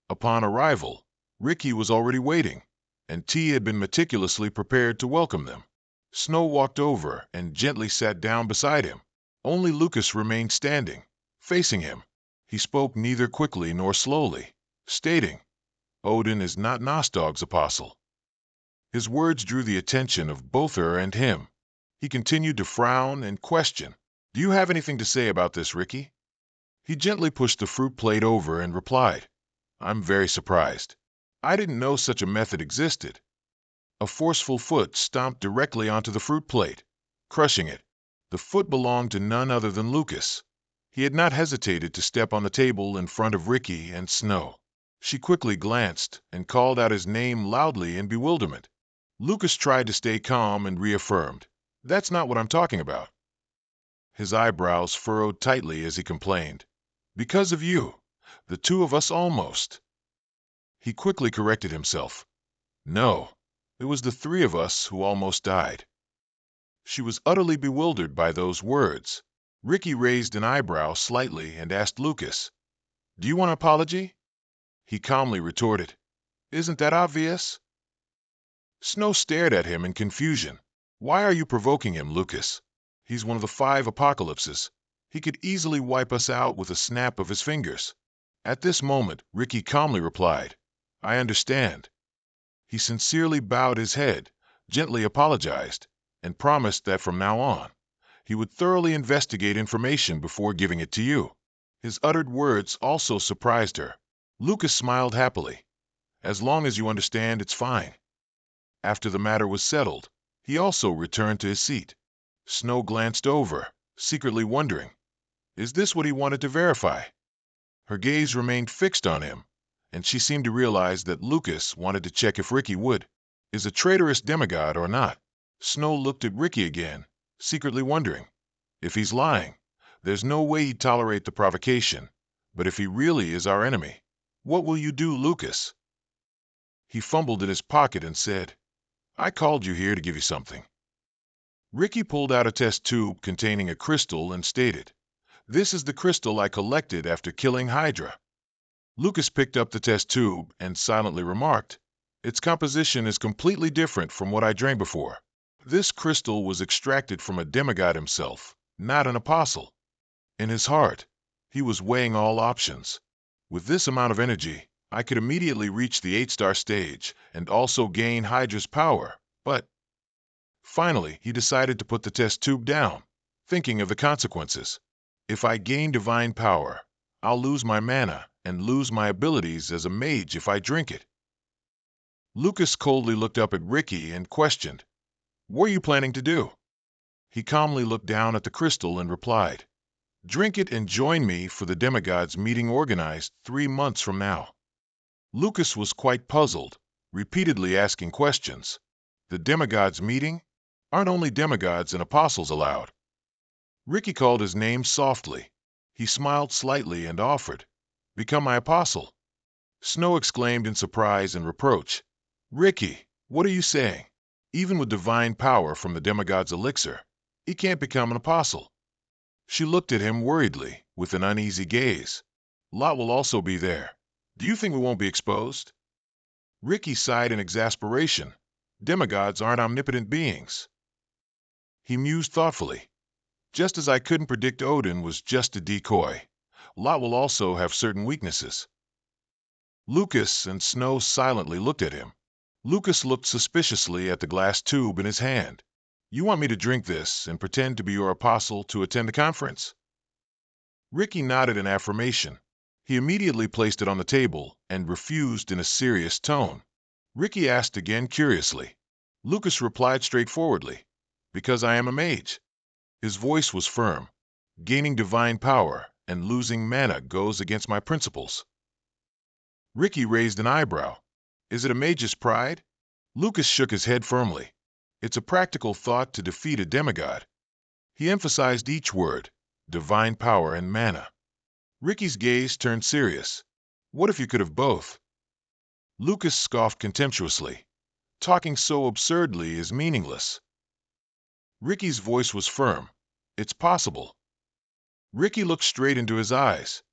Speaker 1: Upon arrival, Ricky was already waiting, and tea had been meticulously prepared to welcome them. Snow walked over and gently sat down beside him. Only Lucas remained standing, facing him. He spoke neither quickly nor slowly, stating, "Odin is not Nostog's apostle." His words drew the attention of both her and him. He continued to frown and question. "Do you have anything to say about this, Ricky?" He gently pushed the fruit plate over and replied, "I'm very surprised. I didn't know such a method existed." A forceful foot stomped directly onto the fruit plate, crushing it. The foot belonged to none other than Lucas. He had not hesitated to step on the table in front of Ricky and Snow. She quickly glanced and called out his name loudly in bewilderment. Lucas tried to stay calm and reaffirmed, "That's not what I'm talking about." His eyebrows furrowed tightly as he complained, "Because of you, the two of us almost." He quickly corrected himself. "No, it was the three of us who almost died." She was utterly bewildered by those words. Ricky raised an eyebrow slightly and asked Lucas, "Do you want an apology?" He calmly retorted, "Isn't that obvious?" Snow stared at him in confusion. "Why are you provoking him, Lucas? He's one of the 5 apocalypses. He could easily wipe us out with a snap of his fingers." At this moment, Ricky calmly replied, "I understand." He sincerely bowed his head, gently apologized, and promised that from now on, he would thoroughly investigate information before giving it to you. His uttered words also surprised her. Lucas smiled happily. "As long as you understand, it's fine." After the matter was settled, he also returned to his seat. Snow glanced over, secretly wondering, is this what he wanted to verify? Her gaze remained fixed on him, and she seemed to realize that Lucas wanted to check if Ricky is a traitorous demigod or not. Snow looked at Ricky again, secretly wondering, if he's lying, there's no way he'd tolerate the provocation, but if he really is our enemy, what will you do, Lucas? He fumbled in his pocket and said, "I called you here to give you something." Ricky pulled out a test tube containing a crystal and stated, "This is the crystal I collected after killing Hydra." Lucas picked up the test tube and silently remarked, "Its composition is completely different from what I drank before. This crystal was extracted from a demigod himself, not an apostle." In his heart, he was weighing all options. With this amount of energy, I could immediately reach the 8-star stage and also gain Hydra's power, but finally he decided to put the test tube down, thinking of the consequences. If I gain divine power, I'll lose my mana and lose my abilities as a mage if I drink it. Lucas coldly looked up at Ricky and questioned, "What are you planning to do?" He calmly looked down at the crystal and replied, "Drink it and join me for the demigods meeting organized 3 months from now." Lucas was quite puzzled, repeatedly asking questions. The demigods meeting? Aren't only demigods and apostles allowed? Ricky called his name softly. He smiled slightly and offered, "Become my apostle." Snow exclaimed in surprise and reproach, "Ricky, what are you saying? Even with divine power from the demigod's elixir, he can't become an apostle." She looked at him worriedly, with an uneasy gaze. "Lot will also be there. Do you think we won't be exposed?" Ricky sighed in exasperation. Demigods aren't omnipotent beings. He mused thoughtfully. "Just as I couldn't predict Odin was just a decoy, Lot will also have certain weaknesses." Lucas and Snow silently looked at him. Lucas looked suspiciously at the glass tube in his hand. "You want me to drink this and pretend to be your apostle to attend the conference?" Ricky nodded in affirmation. He immediately placed it on the table and refused in a serious tone. Ricky asked again curiously. Lucas replied straightforwardly, "Because I am a mage." His voice was firm. "Gaining divine power and losing mana goes against my principles." Ricky raised an eyebrow. "Is it a mage's pride?" Lucas shook his head firmly. "It's a practical thought to defeat a demigod." He emphasized each word, divine power and mana. Ricky's gaze turned serious. "What if you could have both?" Lucas scoffed contemptuously. "Talking so absurdly is meaningless." Ricky's voice was firm. "It's possible." Ricky looked straight into his eyes.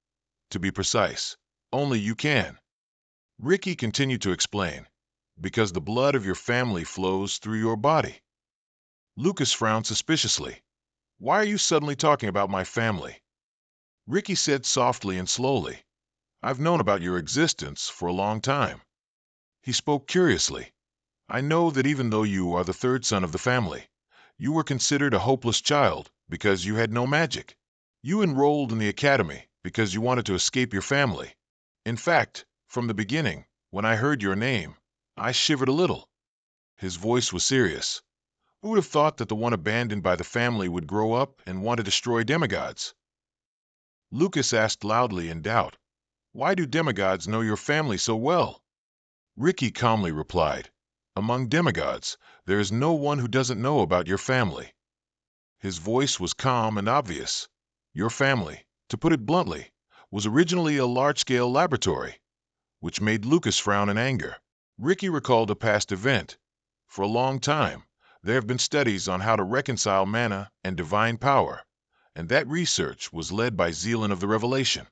Speaker 1: "To be precise, only you can." Ricky continued to explain. Because the blood of your family flows through your body. Lucas frowned suspiciously. Why are you suddenly talking about my family? Ricky said softly and slowly. I've known about your existence for a long time. He spoke curiously. I know that even though you are the third son of the family, you were considered a hopeless child because you had no magic. You enrolled in the academy because you wanted to escape your family. In fact, from the beginning, when I heard your name, I shivered a little. His voice was serious. Who would have thought that the one abandoned by the family would grow up and want to destroy demigods? Lucas asked loudly in doubt, Why do demigods know your family so well? Ricky calmly replied, Among demigods, there is no one who doesn't know about your family. His voice was calm and obvious. Your family, to put it bluntly, was originally a large-scale laboratory, which made Lucas frown in anger. Ricky recalled a past event. For a long time, there have been studies on how to reconcile mana and divine power, and that research was led by Zealand of the Revelation.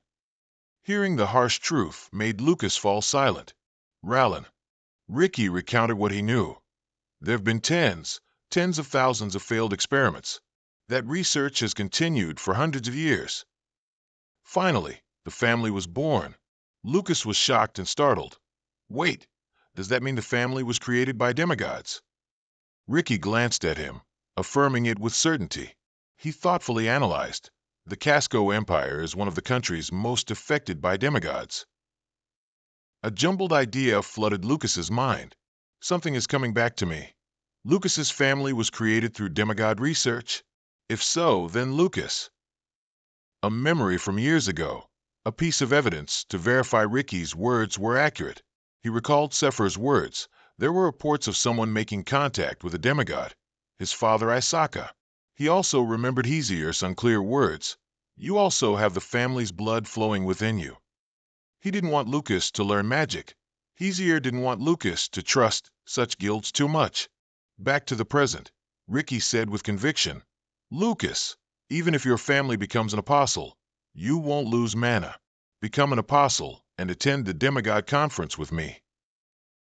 Speaker 1: Hearing the harsh truth made Lucas fall silent. Rallin. Ricky recounted what he knew. There have been tens of thousands of failed experiments. That research has continued for hundreds of years. Finally, the family was born. Lucas was shocked and startled. Wait, does that mean the family was created by demigods? Ricky glanced at him, affirming it with certainty. He thoughtfully analyzed. The Casco Empire is one of the countries most affected by demigods. A jumbled idea flooded Lucas's mind. Something is coming back to me. Lucas's family was created through demigod research? If so, then Lucas. A memory from years ago. A piece of evidence to verify Ricky's words were accurate. He recalled Sephir's words. There were reports of someone making contact with a demigod, his father Isaka. He also remembered Hesior's unclear words. You also have the family's blood flowing within you. He didn't want Lucas to learn magic. Hesior didn't want Lucas to trust such guilds too much. Back to the present, Ricky said with conviction, Lucas, even if your family becomes an apostle, you won't lose mana. Become an apostle and attend the demigod conference with me.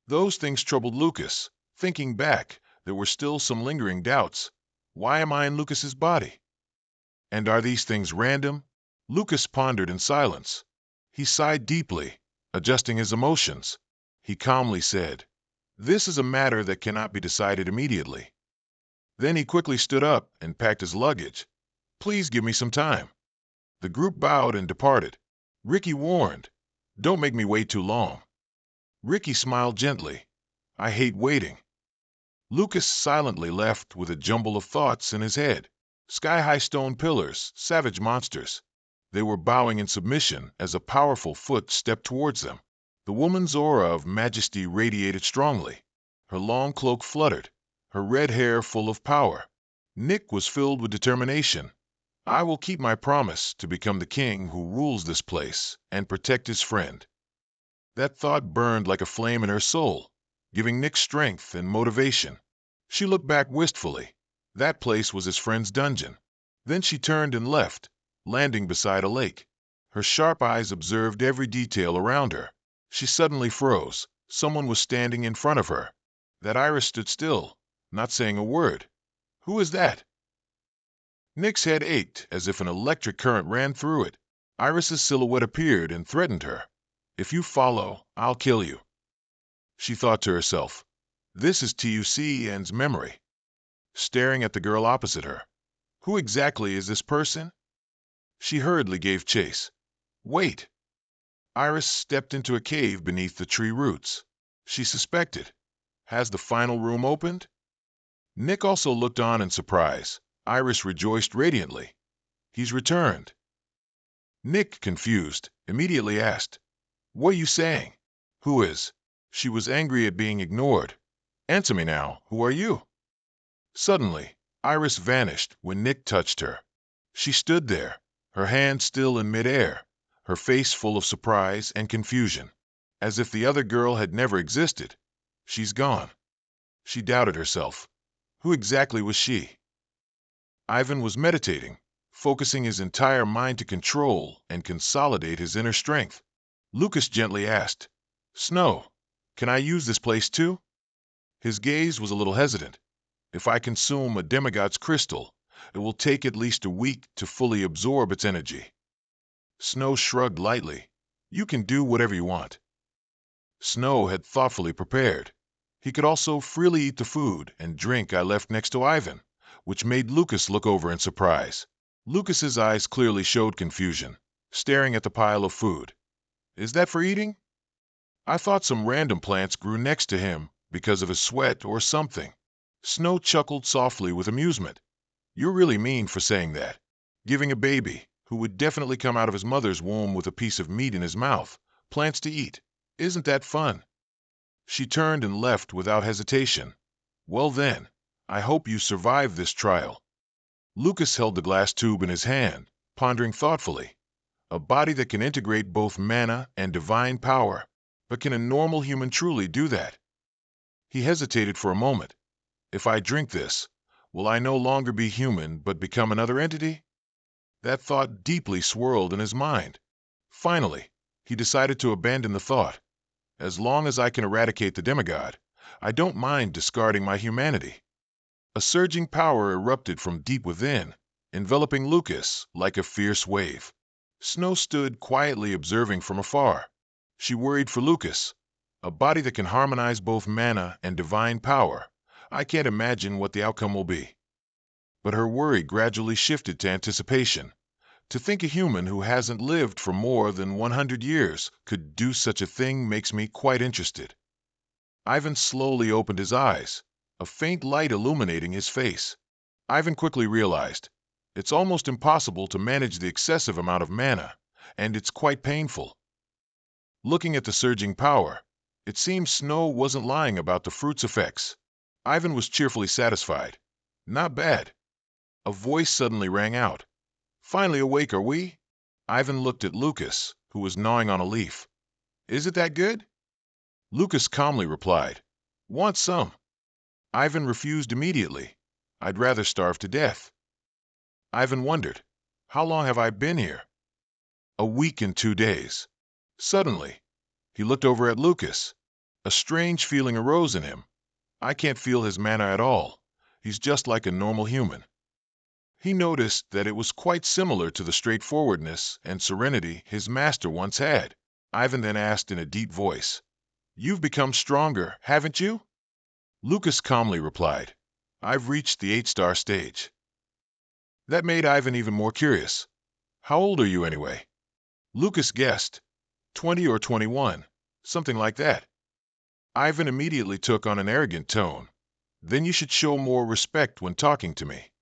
Speaker 1: Those things troubled Lucas. Thinking back, there were still some lingering doubts. Why am I in Lucas's body? And are these things random? Lucas pondered in silence. He sighed deeply, adjusting his emotions. He calmly said, This is a matter that cannot be decided immediately. Then he quickly stood up and packed his luggage. Please give me some time. The group bowed and departed. Ricky warned, Don't make me wait too long. Ricky smiled gently. I hate waiting. Lucas silently left with a jumble of thoughts in his head. Sky-high stone pillars, savage monsters. They were bowing in submission as a powerful foot stepped towards them. The woman's aura of majesty radiated strongly. Her long cloak fluttered, her red hair full of power. Nick was filled with determination. I will keep my promise to become the king who rules this place and protect his friend. That thought burned like a flame in her soul, giving Nick strength and motivation. She looked back wistfully. That place was his friend's dungeon. Then she turned and left, landing beside a lake. Her sharp eyes observed every detail around her. She suddenly froze. Someone was standing in front of her. That Iris stood still, not saying a word. Who is that? Nick's head ached as if an electric current ran through it. Iris's silhouette appeared and threatened her. If you follow, I'll kill you. She thought to herself, this is TUC&'s memory. Staring at the girl opposite her. Who exactly is this person? She hurriedly gave chase. Wait! Iris stepped into a cave beneath the tree roots. She suspected. Has the final room opened? Nick also looked on in surprise. Iris rejoiced radiantly. He's returned. Nick, confused, immediately asked, What are you saying? Who is? She was angry at being ignored. Answer me now. Who are you? Suddenly, Iris vanished when Nick touched her. She stood there, her hand still in midair, her face full of surprise and confusion, as if the other girl had never existed. She's gone. She doubted herself. Who exactly was she? Ivan was meditating, focusing his entire mind to control and consolidate his inner strength. Lucas gently asked, Snow, can I use this place too? His gaze was a little hesitant. If I consume a demigod's crystal, it will take at least a week to fully absorb its energy. Snow shrugged lightly. You can do whatever you want. Snow had thoughtfully prepared. He could also freely eat the food and drink I left next to Ivan, which made Lucas look over in surprise. Lucas's eyes clearly showed confusion, staring at the pile of food. Is that for eating? I thought some random plants grew next to him because of his sweat or something. Snow chuckled softly with amusement. You're really mean for saying that. Giving a baby, who would definitely come out of his mother's womb with a piece of meat in his mouth, plants to eat. Isn't that fun? She turned and left without hesitation. Well then, I hope you survive this trial. Lucas held the glass tube in his hand, pondering thoughtfully. A body that can integrate both mana and divine power. But can a normal human truly do that? He hesitated for a moment. If I drink this, will I no longer be human but become another entity? That thought deeply swirled in his mind. Finally, he decided to abandon the thought. As long as I can eradicate the demigod, I don't mind discarding my humanity. A surging power erupted from deep within, enveloping Lucas like a fierce wave. Snow stood quietly observing from afar. She worried for Lucas. A body that can harmonize both mana and divine power. I can't imagine what the outcome will be. But her worry gradually shifted to anticipation. To think a human who hasn't lived for more than 100 years could do such a thing makes me quite interested. Ivan slowly opened his eyes, a faint light illuminating his face. Ivan quickly realized, it's almost impossible to manage the excessive amount of mana, and it's quite painful. Looking at the surging power, it seemed Snow wasn't lying about the fruit's effects. Ivan was cheerfully satisfied. Not bad. A voice suddenly rang out. Finally awake, are we? Ivan looked at Lucas, who was gnawing on a leaf. Is it that good? Lucas calmly replied, Want some? Ivan refused immediately. I'd rather starve to death. Ivan wondered, how long have I been here? A week and 2 days. Suddenly, he looked over at Lucas. A strange feeling arose in him. I can't feel his mana at all. He's just like a normal human. He noticed that it was quite similar to the straightforwardness and serenity his master once had. Ivan then asked in a deep voice, You've become stronger, haven't you? Lucas calmly replied, I've reached the 8-star stage. That made Ivan even more curious. How old are you anyway? Lucas guessed, 20 or 21, something like that. Ivan immediately took on an arrogant tone. Then you should show more respect when talking to me.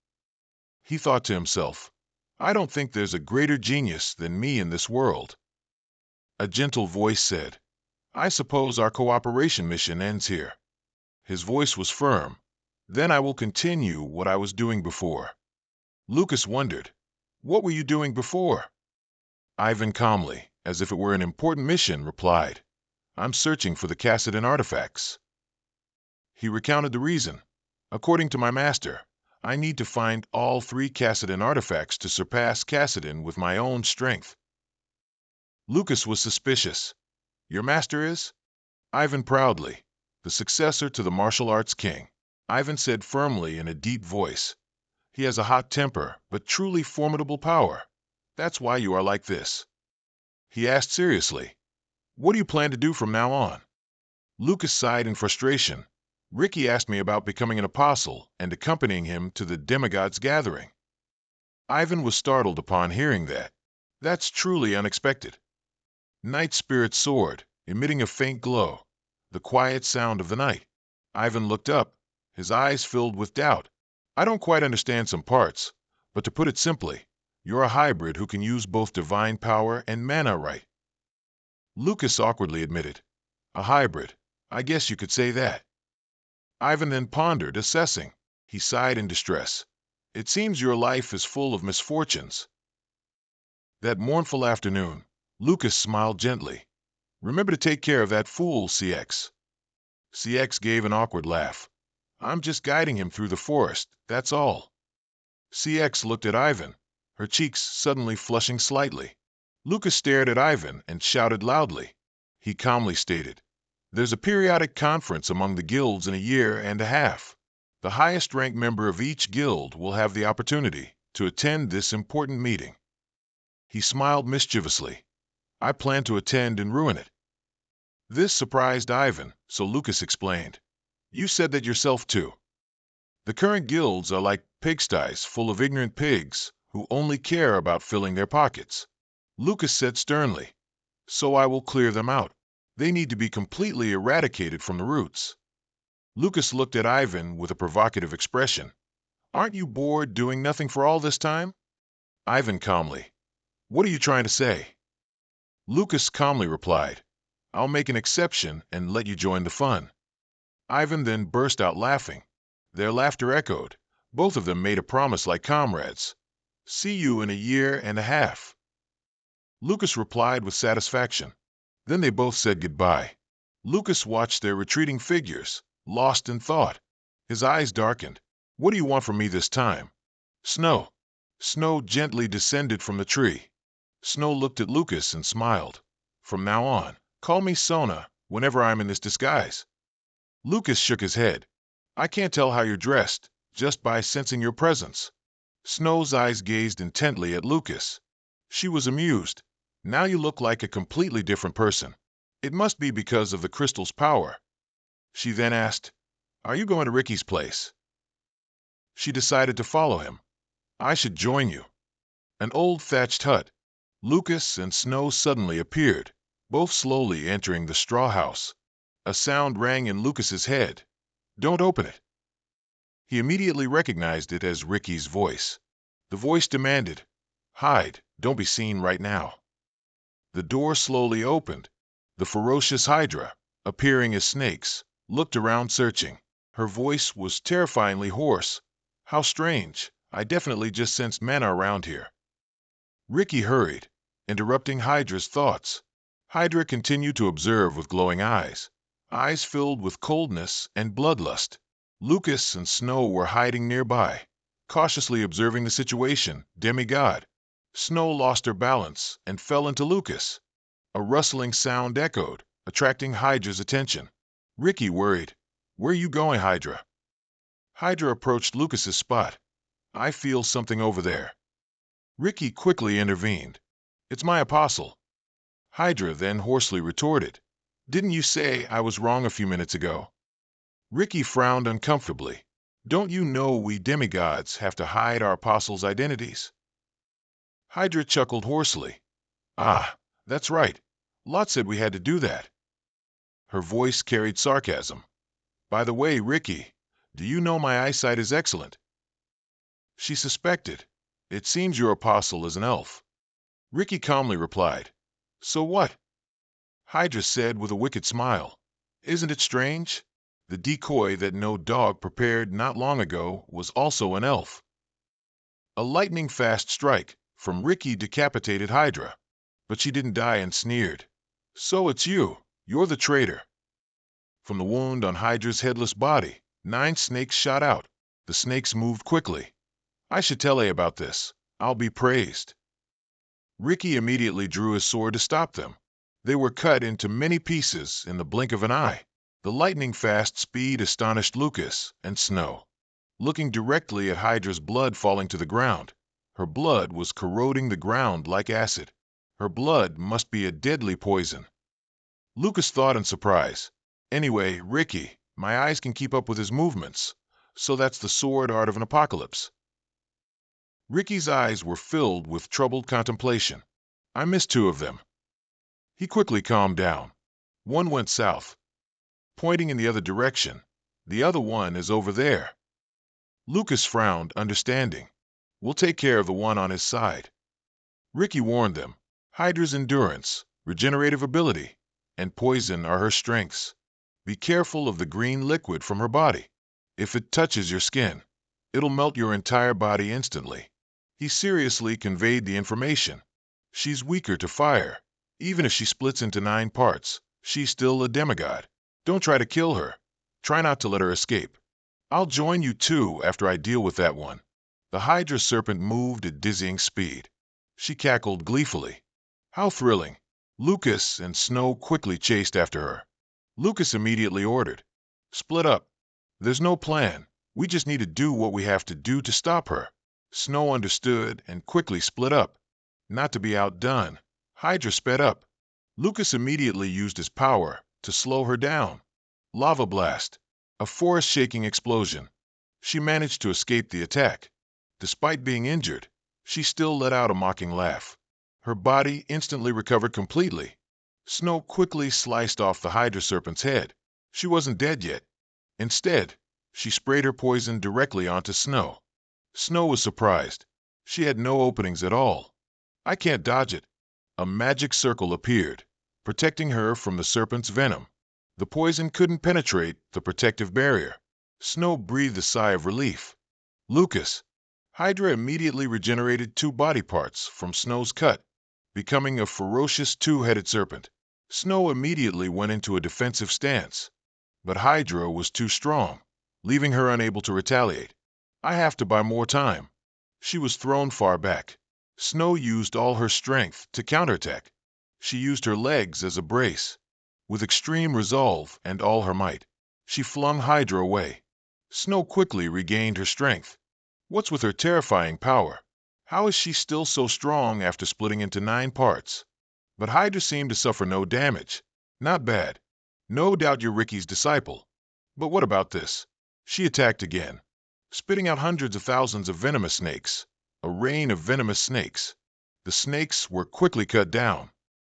Speaker 1: He thought to himself, I don't think there's a greater genius than me in this world. A gentle voice said, I suppose our cooperation mission ends here. His voice was firm. Then I will continue what I was doing before. Lucas wondered, What were you doing before? Ivan calmly, as if it were an important mission, replied, I'm searching for the Kassadin artifacts. He recounted the reason. According to my master, I need to find all 3 Kassadin artifacts to surpass Kassadin with my own strength. Lucas was suspicious. Your master is? Ivan proudly, the successor to the martial arts king. Ivan said firmly in a deep voice. He has a hot temper, but truly formidable power. That's why you are like this. He asked seriously, What do you plan to do from now on? Lucas sighed in frustration. Ricky asked me about becoming an apostle and accompanying him to the demigod's gathering. Ivan was startled upon hearing that. That's truly unexpected. Night Spirit soared, emitting a faint glow, the quiet sound of the night. Ivan looked up, his eyes filled with doubt. I don't quite understand some parts, but to put it simply, you're a hybrid who can use both divine power and mana right. Lucas awkwardly admitted, A hybrid, I guess you could say that. Ivan then pondered, assessing. He sighed in distress. It seems your life is full of misfortunes. That mournful afternoon, Lucas smiled gently. Remember to take care of that fool, CX. CX gave an awkward laugh. I'm just guiding him through the forest, that's all. CX looked at Ivan, her cheeks suddenly flushing slightly. Lucas stared at Ivan and shouted loudly. He calmly stated, There's a periodic conference among the guilds in a year and a half. The highest ranked member of each guild will have the opportunity to attend this important meeting. He smiled mischievously. I plan to attend and ruin it. This surprised Ivan, so Lucas explained. You said that yourself too. The current guilds are like pigsties full of ignorant pigs who only care about filling their pockets. Lucas said sternly. So I will clear them out. They need to be completely eradicated from the roots. Lucas looked at Ivan with a provocative expression. Aren't you bored doing nothing for all this time? Ivan calmly. What are you trying to say? Lucas calmly replied. I'll make an exception and let you join the fun. Ivan then burst out laughing. Their laughter echoed. Both of them made a promise like comrades. See you in a year and a half. Lucas replied with satisfaction. Then they both said goodbye. Lucas watched their retreating figures, lost in thought. His eyes darkened. What do you want from me this time? Snow. Snow gently descended from the tree. Snow looked at Lucas and smiled. From now on, call me Sona whenever I'm in this disguise. Lucas shook his head. I can't tell how you're dressed, just by sensing your presence. Snow's eyes gazed intently at Lucas. She was amused. Now you look like a completely different person. It must be because of the crystal's power. She then asked, Are you going to Ricky's place? She decided to follow him. I should join you. An old thatched hut. Lucas and Snow suddenly appeared, both slowly entering the straw house. A sound rang in Lucas's head. Don't open it. He immediately recognized it as Ricky's voice. The voice demanded, Hide, don't be seen right now. The door slowly opened. The ferocious Hydra, appearing as snakes, looked around searching. Her voice was terrifyingly hoarse. How strange. I definitely just sensed mana around here. Ricky hurried, interrupting Hydra's thoughts. Hydra continued to observe with glowing eyes filled with coldness and bloodlust. Lucas and Snow were hiding nearby, cautiously observing the situation. Demigod. Snow lost her balance and fell into Lucas. A rustling sound echoed, attracting Hydra's attention. Ricky worried. Where are you going, Hydra? Hydra approached Lucas's spot. I feel something over there. Ricky quickly intervened. It's my apostle. Hydra then hoarsely retorted. Didn't you say I was wrong a few minutes ago? Ricky frowned uncomfortably. Don't you know we demigods have to hide our apostles' identities? Hydra chuckled hoarsely. Ah, that's right. Lot said we had to do that. Her voice carried sarcasm. By the way, Ricky, do you know my eyesight is excellent? She suspected. It seems your apostle is an elf. Ricky calmly replied. So what? Hydra said with a wicked smile. Isn't it strange? The decoy that no dog prepared not long ago was also an elf. A lightning-fast strike from Ricky decapitated Hydra, but she didn't die and sneered. So it's you. You're the traitor. From the wound on Hydra's headless body, 9 snakes shot out. The snakes moved quickly. I should tell A about this. I'll be praised. Ricky immediately drew his sword to stop them. They were cut into many pieces in the blink of an eye. The lightning-fast speed astonished Lucas and Snow. Looking directly at Hydra's blood falling to the ground, her blood was corroding the ground like acid. Her blood must be a deadly poison. Lucas thought in surprise. Anyway, Ricky, my eyes can keep up with his movements, so that's the sword art of an apocalypse. Ricky's eyes were filled with troubled contemplation. I missed 2 of them. He quickly calmed down. One went south, pointing in the other direction. The other one is over there. Lucas frowned, understanding. We'll take care of the one on his side. Ricky warned them. Hydra's endurance, regenerative ability, and poison are her strengths. Be careful of the green liquid from her body. If it touches your skin, it'll melt your entire body instantly. He seriously conveyed the information. She's weaker to fire. Even if she splits into 9 parts, she's still a demigod. Don't try to kill her. Try not to let her escape. I'll join you too after I deal with that one. The Hydra serpent moved at dizzying speed. She cackled gleefully. How thrilling. Lucas and Snow quickly chased after her. Lucas immediately ordered, "Split up. There's no plan. We just need to do what we have to do to stop her." Snow understood and quickly split up. Not to be outdone, Hydra sped up. Lucas immediately used his power to slow her down. Lava blast. A forest-shaking explosion. She managed to escape the attack. Despite being injured, she still let out a mocking laugh. Her body instantly recovered completely. Snow quickly sliced off the Hydra Serpent's head. She wasn't dead yet. Instead, she sprayed her poison directly onto Snow. Snow was surprised. She had no openings at all. "I can't dodge it." A magic circle appeared, protecting her from the serpent's venom. The poison couldn't penetrate the protective barrier. Snow breathed a sigh of relief. "Lucas." Hydra immediately regenerated 2 body parts from Snow's cut, becoming a ferocious 2-headed serpent. Snow immediately went into a defensive stance, but Hydra was too strong, leaving her unable to retaliate. "I have to buy more time." She was thrown far back. Snow used all her strength to counterattack. She used her legs as a brace. With extreme resolve and all her might, she flung Hydra away. Snow quickly regained her strength. What's with her terrifying power? How is she still so strong after splitting into 9 parts? But Hydra seemed to suffer no damage. Not bad. No doubt you're Ricky's disciple. But what about this? She attacked again, spitting out hundreds of thousands of venomous snakes. A rain of venomous snakes. The snakes were quickly cut down.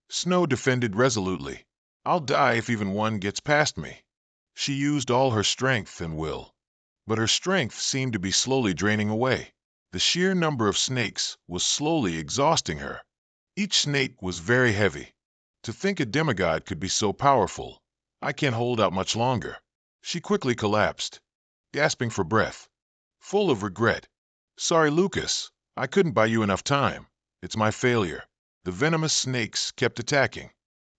Speaker 1: Snow defended resolutely. "I'll die if even one gets past me." She used all her strength and will. But her strength seemed to be slowly draining away. The sheer number of snakes was slowly exhausting her. Each snake was very heavy. To think a demigod could be so powerful. "I can't hold out much longer." She quickly collapsed, gasping for breath, full of regret. "Sorry, Lucas. I couldn't buy you enough time. It's my failure." The venomous snakes kept attacking,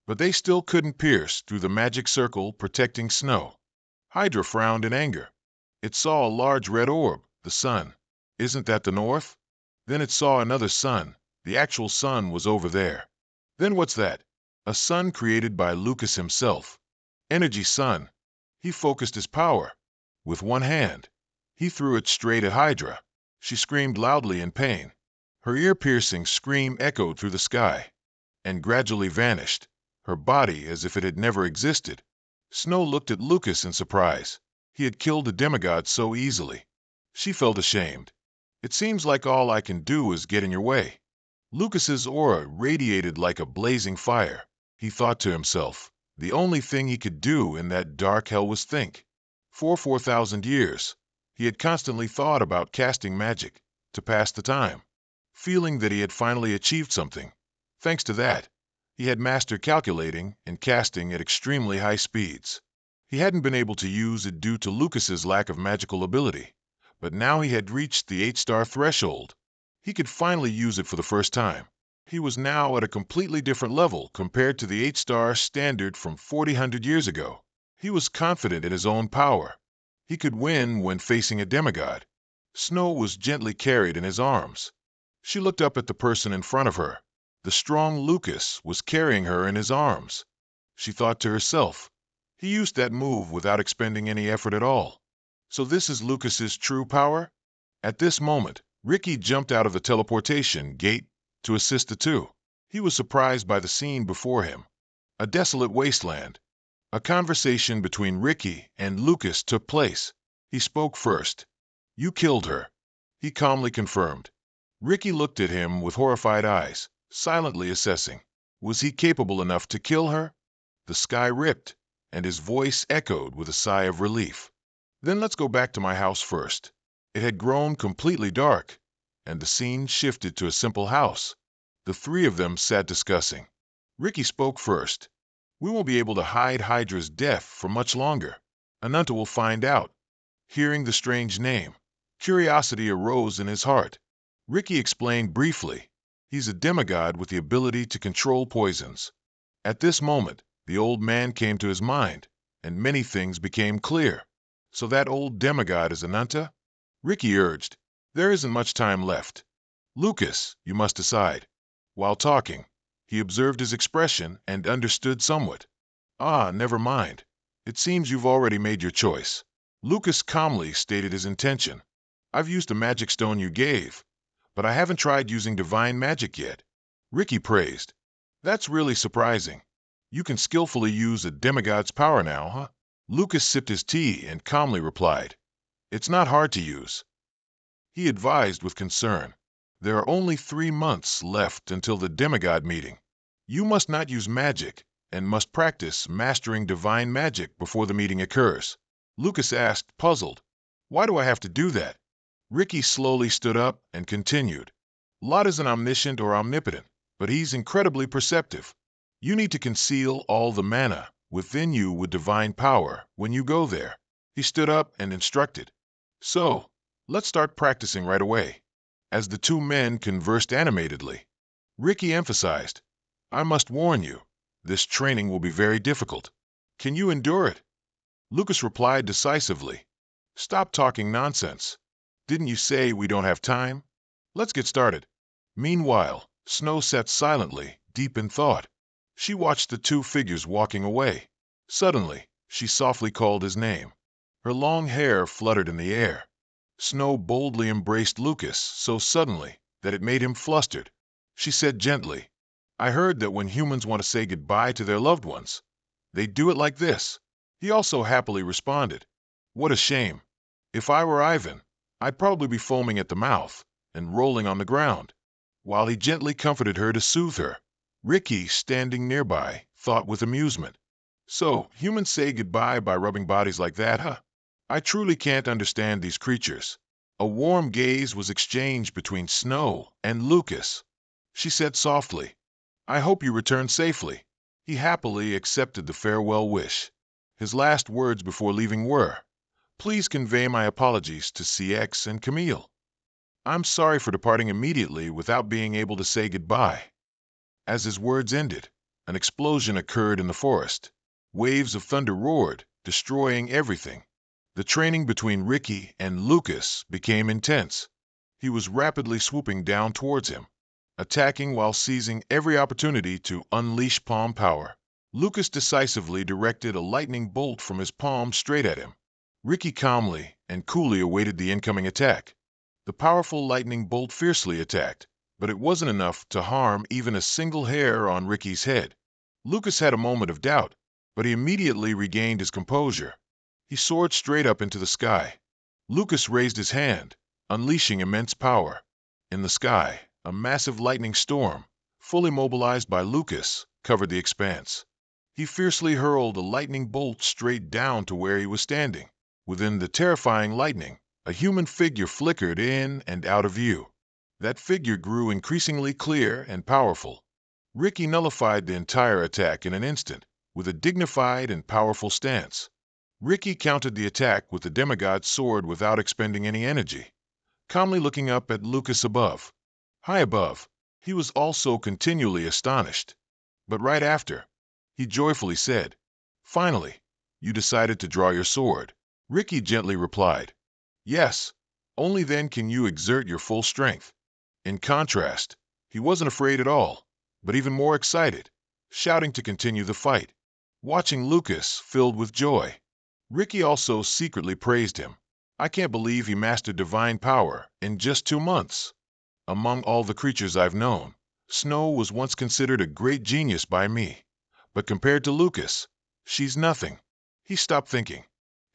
Speaker 1: but they still couldn't pierce through the magic circle protecting Snow. Hydra frowned in anger. It saw a large red orb, the sun. "Isn't that the north?" Then it saw another sun. The actual sun was over there. "Then what's that?" A sun created by Lucas himself. Energy sun. He focused his power. With one hand, he threw it straight at Hydra. She screamed loudly in pain. Her ear-piercing scream echoed through the sky and gradually vanished, her body as if it had never existed. Snow looked at Lucas in surprise. He had killed a demigod so easily. She felt ashamed. "It seems like all I can do is get in your way." Lucas's aura radiated like a blazing fire. He thought to himself, the only thing he could do in that dark hell was think. For 4,000 years, he had constantly thought about casting magic to pass the time, feeling that he had finally achieved something. Thanks to that, he had mastered calculating and casting at extremely high speeds. He hadn't been able to use it due to Lucas's lack of magical ability, but now he had reached the 8-star threshold. He could finally use it for the first time. He was now at a completely different level compared to the 8-star standard from 4,000 years ago. He was confident in his own power. He could win when facing a demigod. Snow was gently carried in his arms. She looked up at the person in front of her. The strong Lucas was carrying her in his arms. She thought to herself, he used that move without expending any effort at all. So this is Lucas's true power? At this moment, Ricky jumped out of the teleportation gate to assist the two. He was surprised by the scene before him. A desolate wasteland. A conversation between Ricky and Lucas took place. He spoke first. "You killed her," he calmly confirmed. Ricky looked at him with horrified eyes, silently assessing. Was he capable enough to kill her? The sky ripped, and his voice echoed with a sigh of relief. "Then let's go back to my house first." It had grown completely dark, and the scene shifted to a simple house. The 3 of them sat discussing. Ricky spoke first. "We won't be able to hide Hydra's death for much longer. Ananta will find out." Hearing the strange name, curiosity arose in his heart. Ricky explained briefly. He's a demigod with the ability to control poisons. At this moment, the old man came to his mind, and many things became clear. "So that old demigod is Ananta?" Ricky urged. "There isn't much time left. Lucas, you must decide." While talking, he observed his expression and understood somewhat. "Ah, never mind. It seems you've already made your choice. Lucas calmly stated his intention. I've used the magic stone you gave, but I haven't tried using divine magic yet. Ricky praised. That's really surprising. You can skillfully use a demigod's power now, huh? Lucas sipped his tea and calmly replied. It's not hard to use. He advised with concern. There are only 3 months left until the demigod meeting. You must not use magic and must practice mastering divine magic before the meeting occurs. Lucas asked, puzzled. Why do I have to do that? Ricky slowly stood up and continued. Lot isn't omniscient or omnipotent, but he's incredibly perceptive. You need to conceal all the mana within you with divine power when you go there. He stood up and instructed. So, let's start practicing right away. As the two men conversed animatedly, Ricky emphasized, I must warn you, this training will be very difficult. Can you endure it? Lucas replied decisively, Stop talking nonsense. Didn't you say we don't have time? Let's get started. Meanwhile, Snow sat silently, deep in thought. She watched the two figures walking away. Suddenly, she softly called his name. Her long hair fluttered in the air. Snow boldly embraced Lucas so suddenly that it made him flustered. She said gently, I heard that when humans want to say goodbye to their loved ones, they do it like this. He also happily responded, What a shame. If I were Ivan, I'd probably be foaming at the mouth and rolling on the ground. While he gently comforted her to soothe her, Ricky, standing nearby, thought with amusement. So, humans say goodbye by rubbing bodies like that, huh? I truly can't understand these creatures. A warm gaze was exchanged between Snow and Lucas. She said softly, I hope you return safely. He happily accepted the farewell wish. His last words before leaving were, Please convey my apologies to CX and Camille. I'm sorry for departing immediately without being able to say goodbye. As his words ended, an explosion occurred in the forest. Waves of thunder roared, destroying everything. The training between Ricky and Lucas became intense. He was rapidly swooping down towards him, attacking while seizing every opportunity to unleash palm power. Lucas decisively directed a lightning bolt from his palm straight at him. Ricky calmly and coolly awaited the incoming attack. The powerful lightning bolt fiercely attacked, but it wasn't enough to harm even a single hair on Ricky's head. Lucas had a moment of doubt, but he immediately regained his composure. He soared straight up into the sky. Lucas raised his hand, unleashing immense power. In the sky, a massive lightning storm, fully mobilized by Lucas, covered the expanse. He fiercely hurled a lightning bolt straight down to where he was standing. Within the terrifying lightning, a human figure flickered in and out of view. That figure grew increasingly clear and powerful. Ricky nullified the entire attack in an instant, with a dignified and powerful stance. Ricky countered the attack with the demigod's sword without expending any energy, calmly looking up at Lucas above. High above, he was also continually astonished. But right after, he joyfully said, Finally, you decided to draw your sword. Ricky gently replied, Yes, only then can you exert your full strength. In contrast, he wasn't afraid at all, but even more excited, shouting to continue the fight. Watching Lucas filled with joy, Ricky also secretly praised him. I can't believe he mastered divine power in just 2 months. Among all the creatures I've known, Snow was once considered a great genius by me, but compared to Lucas, she's nothing. He stopped thinking.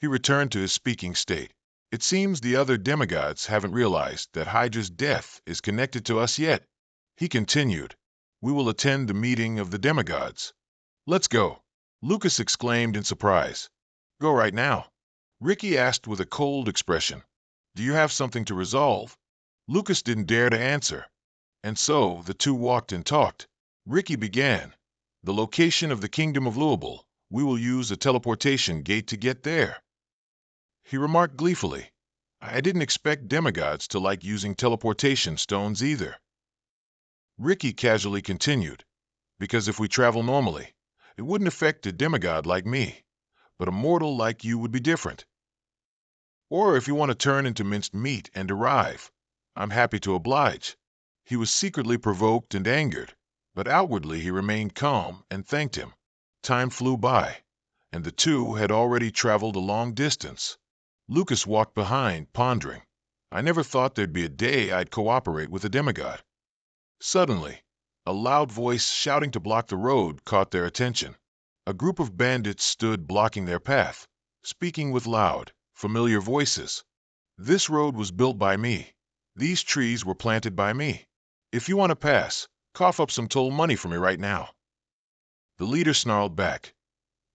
Speaker 1: He returned to his speaking state. It seems the other demigods haven't realized that Hydra's death is connected to us yet. He continued, We will attend the meeting of the demigods. Let's go. Lucas exclaimed in surprise. Go right now. Ricky asked with a cold expression. Do you have something to resolve? Lucas didn't dare to answer. And so the two walked and talked. Ricky began. The location of the Kingdom of Louisville. We will use a teleportation gate to get there. He remarked gleefully, I didn't expect demigods to like using teleportation stones either. Ricky casually continued, because if we travel normally, it wouldn't affect a demigod like me, but a mortal like you would be different. Or if you want to turn into minced meat and arrive, I'm happy to oblige. He was secretly provoked and angered, but outwardly he remained calm and thanked him. Time flew by, and the two had already traveled a long distance. Lucas walked behind, pondering. I never thought there'd be a day I'd cooperate with a demigod. Suddenly, a loud voice shouting to block the road caught their attention. A group of bandits stood blocking their path, speaking with loud, familiar voices. This road was built by me. These trees were planted by me. If you want to pass, cough up some toll money for me right now. The leader snarled back.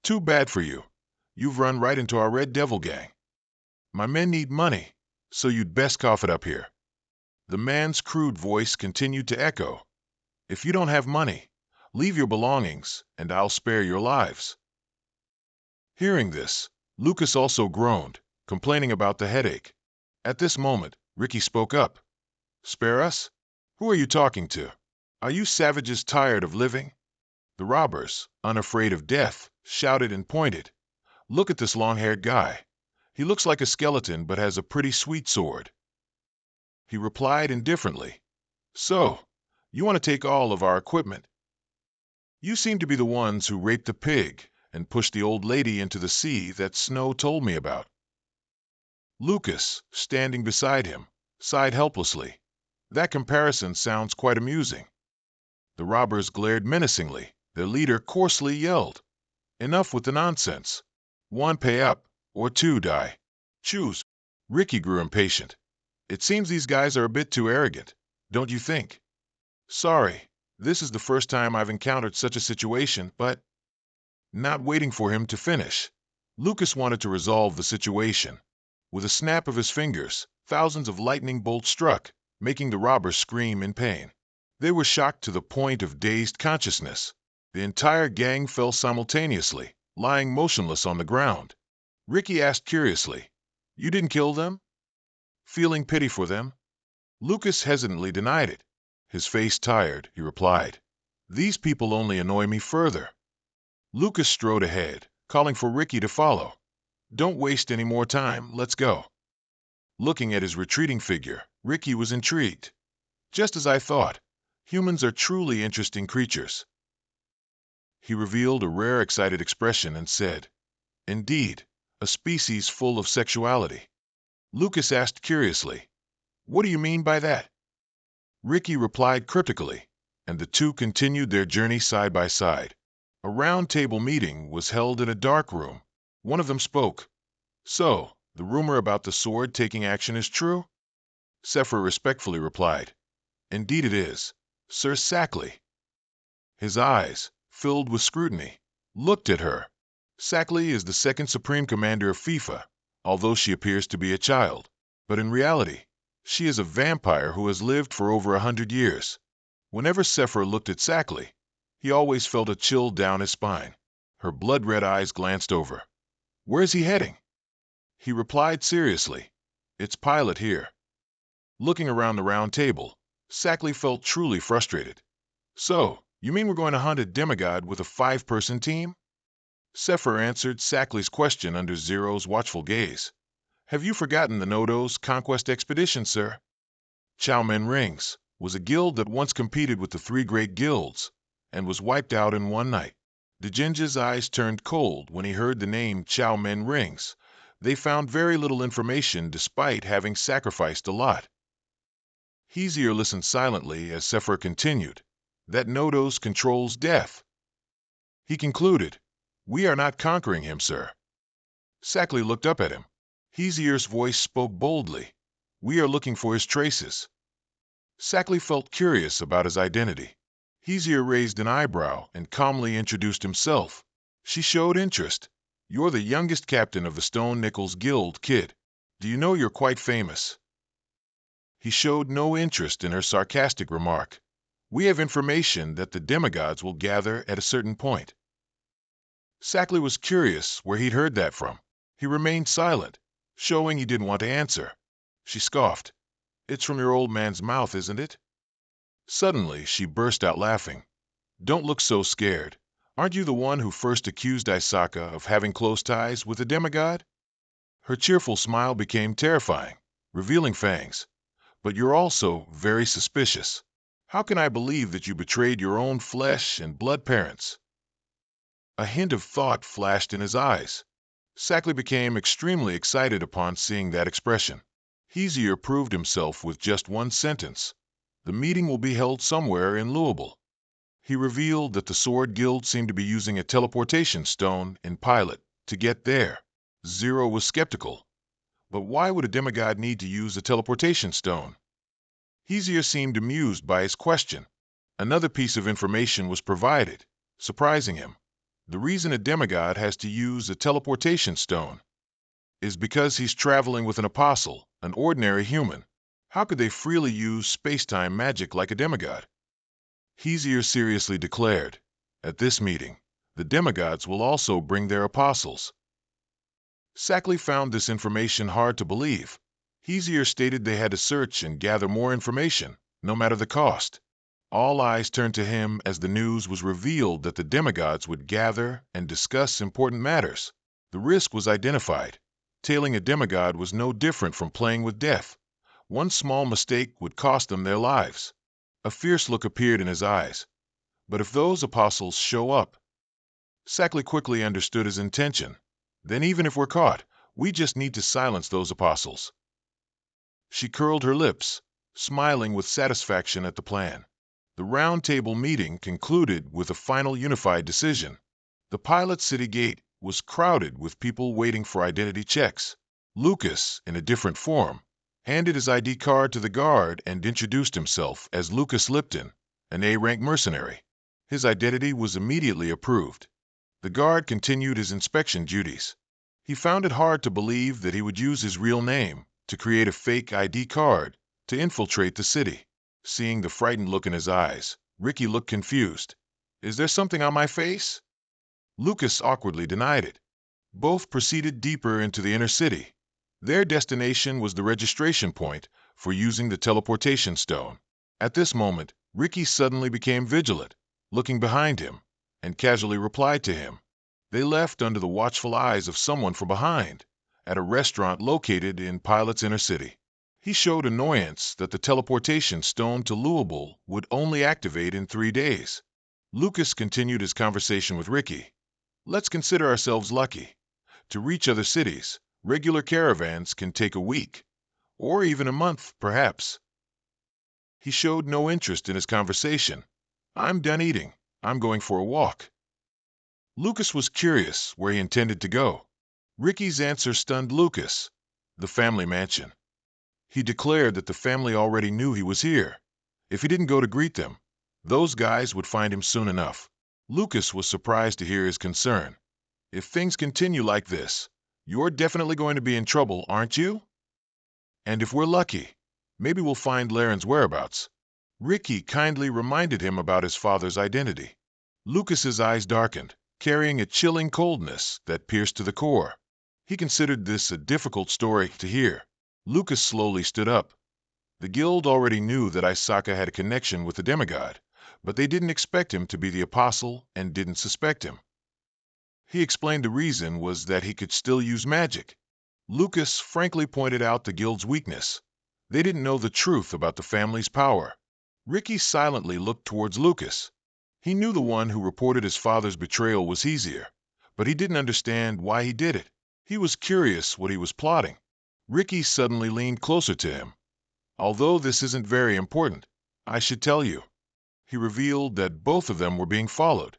Speaker 1: Too bad for you. You've run right into our Red Devil gang. My men need money, so you'd best cough it up here. The man's crude voice continued to echo. If you don't have money, leave your belongings, and I'll spare your lives. Hearing this, Lucas also groaned, complaining about the headache. At this moment, Ricky spoke up. Spare us? Who are you talking to? Are you savages tired of living? The robbers, unafraid of death, shouted and pointed. Look at this long-haired guy. He looks like a skeleton but has a pretty sweet sword. He replied indifferently. So, you want to take all of our equipment? You seem to be the ones who raped the pig and pushed the old lady into the sea that Snow told me about. Lucas, standing beside him, sighed helplessly. That comparison sounds quite amusing. The robbers glared menacingly. Their leader coarsely yelled, Enough with the nonsense. 1, pay up, or 2, die. Choose. Ricky grew impatient. It seems these guys are a bit too arrogant, don't you think? Sorry, this is the first time I've encountered such a situation, but... Not waiting for him to finish, Lucas wanted to resolve the situation. With a snap of his fingers, thousands of lightning bolts struck, making the robbers scream in pain. They were shocked to the point of dazed consciousness. The entire gang fell simultaneously, lying motionless on the ground. Ricky asked curiously, You didn't kill them? Feeling pity for them? Lucas hesitantly denied it. His face tired, he replied, These people only annoy me further. Lucas strode ahead, calling for Ricky to follow. Don't waste any more time, let's go. Looking at his retreating figure, Ricky was intrigued. Just as I thought, humans are truly interesting creatures. He revealed a rare excited expression and said, Indeed, a species full of sexuality. Lucas asked curiously, What do you mean by that? Ricky replied cryptically, and the two continued their journey side by side. A round-table meeting was held in a dark room. One of them spoke. So, the rumor about the sword taking action is true? Sepher respectfully replied, Indeed it is, Sir Sackley. His eyes, filled with scrutiny, looked at her. Sackley is the second supreme commander of FIFA, although she appears to be a child. But in reality, she is a vampire who has lived for over 100 years. Whenever Sepher looked at Sackley, he always felt a chill down his spine. Her blood-red eyes glanced over. Where's he heading? He replied seriously, It's pilot here. Looking around the round table, Sackley felt truly frustrated. So, you mean we're going to hunt a demigod with a 5-person team? Sepher answered Sackley's question under Zero's watchful gaze. Have you forgotten the Nodo's conquest expedition, sir? Chowmen Rings was a guild that once competed with the 3 great guilds and was wiped out in one night. Djinja's eyes turned cold when he heard the name Chowmen Rings. They found very little information despite having sacrificed a lot. Hezier listened silently as Sepher continued, That Nodos controls death. He concluded, We are not conquering him, sir. Sackley looked up at him. Hezier's voice spoke boldly, We are looking for his traces. Sackley felt curious about his identity. Hezier raised an eyebrow and calmly introduced himself. She showed interest. You're the youngest captain of the Stone Nichols Guild, kid. Do you know you're quite famous? He showed no interest in her sarcastic remark. We have information that the demigods will gather at a certain point. Sackley was curious where he'd heard that from. He remained silent, showing he didn't want to answer. She scoffed. It's from your old man's mouth, isn't it? Suddenly, she burst out laughing. Don't look so scared. Aren't you the one who first accused Isaka of having close ties with a demigod? Her cheerful smile became terrifying, revealing fangs. But you're also very suspicious. How can I believe that you betrayed your own flesh and blood parents? A hint of thought flashed in his eyes. Sackley became extremely excited upon seeing that expression. Heezier proved himself with just one sentence. The meeting will be held somewhere in Louisville. He revealed that the Sword Guild seemed to be using a teleportation stone in Pilot to get there. Zero was skeptical. But why would a demigod need to use a teleportation stone? Heezier seemed amused by his question. Another piece of information was provided, surprising him. The reason a demigod has to use a teleportation stone is because he's traveling with an apostle, an ordinary human. How could they freely use space-time magic like a demigod? Heezier seriously declared, at this meeting, the demigods will also bring their apostles. Sackley found this information hard to believe. Heezier stated they had to search and gather more information, no matter the cost. All eyes turned to him as the news was revealed that the demigods would gather and discuss important matters. The risk was identified. Tailing a demigod was no different from playing with death. One small mistake would cost them their lives. A fierce look appeared in his eyes. But if those apostles show up... Sackley quickly understood his intention. Then even if we're caught, we just need to silence those apostles. She curled her lips, smiling with satisfaction at the plan. The round table meeting concluded with a final unified decision. The Pilot City gate was crowded with people waiting for identity checks. Lucas, in a different form, handed his ID card to the guard and introduced himself as Lucas Lipton, an A-rank mercenary. His identity was immediately approved. The guard continued his inspection duties. He found it hard to believe that he would use his real name to create a fake ID card to infiltrate the city. Seeing the frightened look in his eyes, Ricky looked confused. Is there something on my face? Lucas awkwardly denied it. Both proceeded deeper into the inner city. Their destination was the registration point for using the teleportation stone. At this moment, Ricky suddenly became vigilant, looking behind him, and casually replied to him. They left under the watchful eyes of someone from behind, at a restaurant located in Pilot's inner city. He showed annoyance that the teleportation stone to Louisville would only activate in 3 days. Lucas continued his conversation with Ricky. Let's consider ourselves lucky. To reach other cities, regular caravans can take a week, or even a month, perhaps. He showed no interest in his conversation. I'm done eating. I'm going for a walk. Lucas was curious where he intended to go. Ricky's answer stunned Lucas. The family mansion. He declared that the family already knew he was here. If he didn't go to greet them, those guys would find him soon enough. Lucas was surprised to hear his concern. If things continue like this, you're definitely going to be in trouble, aren't you? And if we're lucky, maybe we'll find Laren's whereabouts. Ricky kindly reminded him about his father's identity. Lucas's eyes darkened, carrying a chilling coldness that pierced to the core. He considered this a difficult story to hear. Lucas slowly stood up. The guild already knew that Isaka had a connection with the demigod, but they didn't expect him to be the apostle and didn't suspect him. He explained the reason was that he could still use magic. Lucas frankly pointed out the guild's weakness. They didn't know the truth about the family's power. Ricky silently looked towards Lucas. He knew the one who reported his father's betrayal was easier, but he didn't understand why he did it. He was curious what he was plotting. Ricky suddenly leaned closer to him. Although this isn't very important, I should tell you. He revealed that both of them were being followed.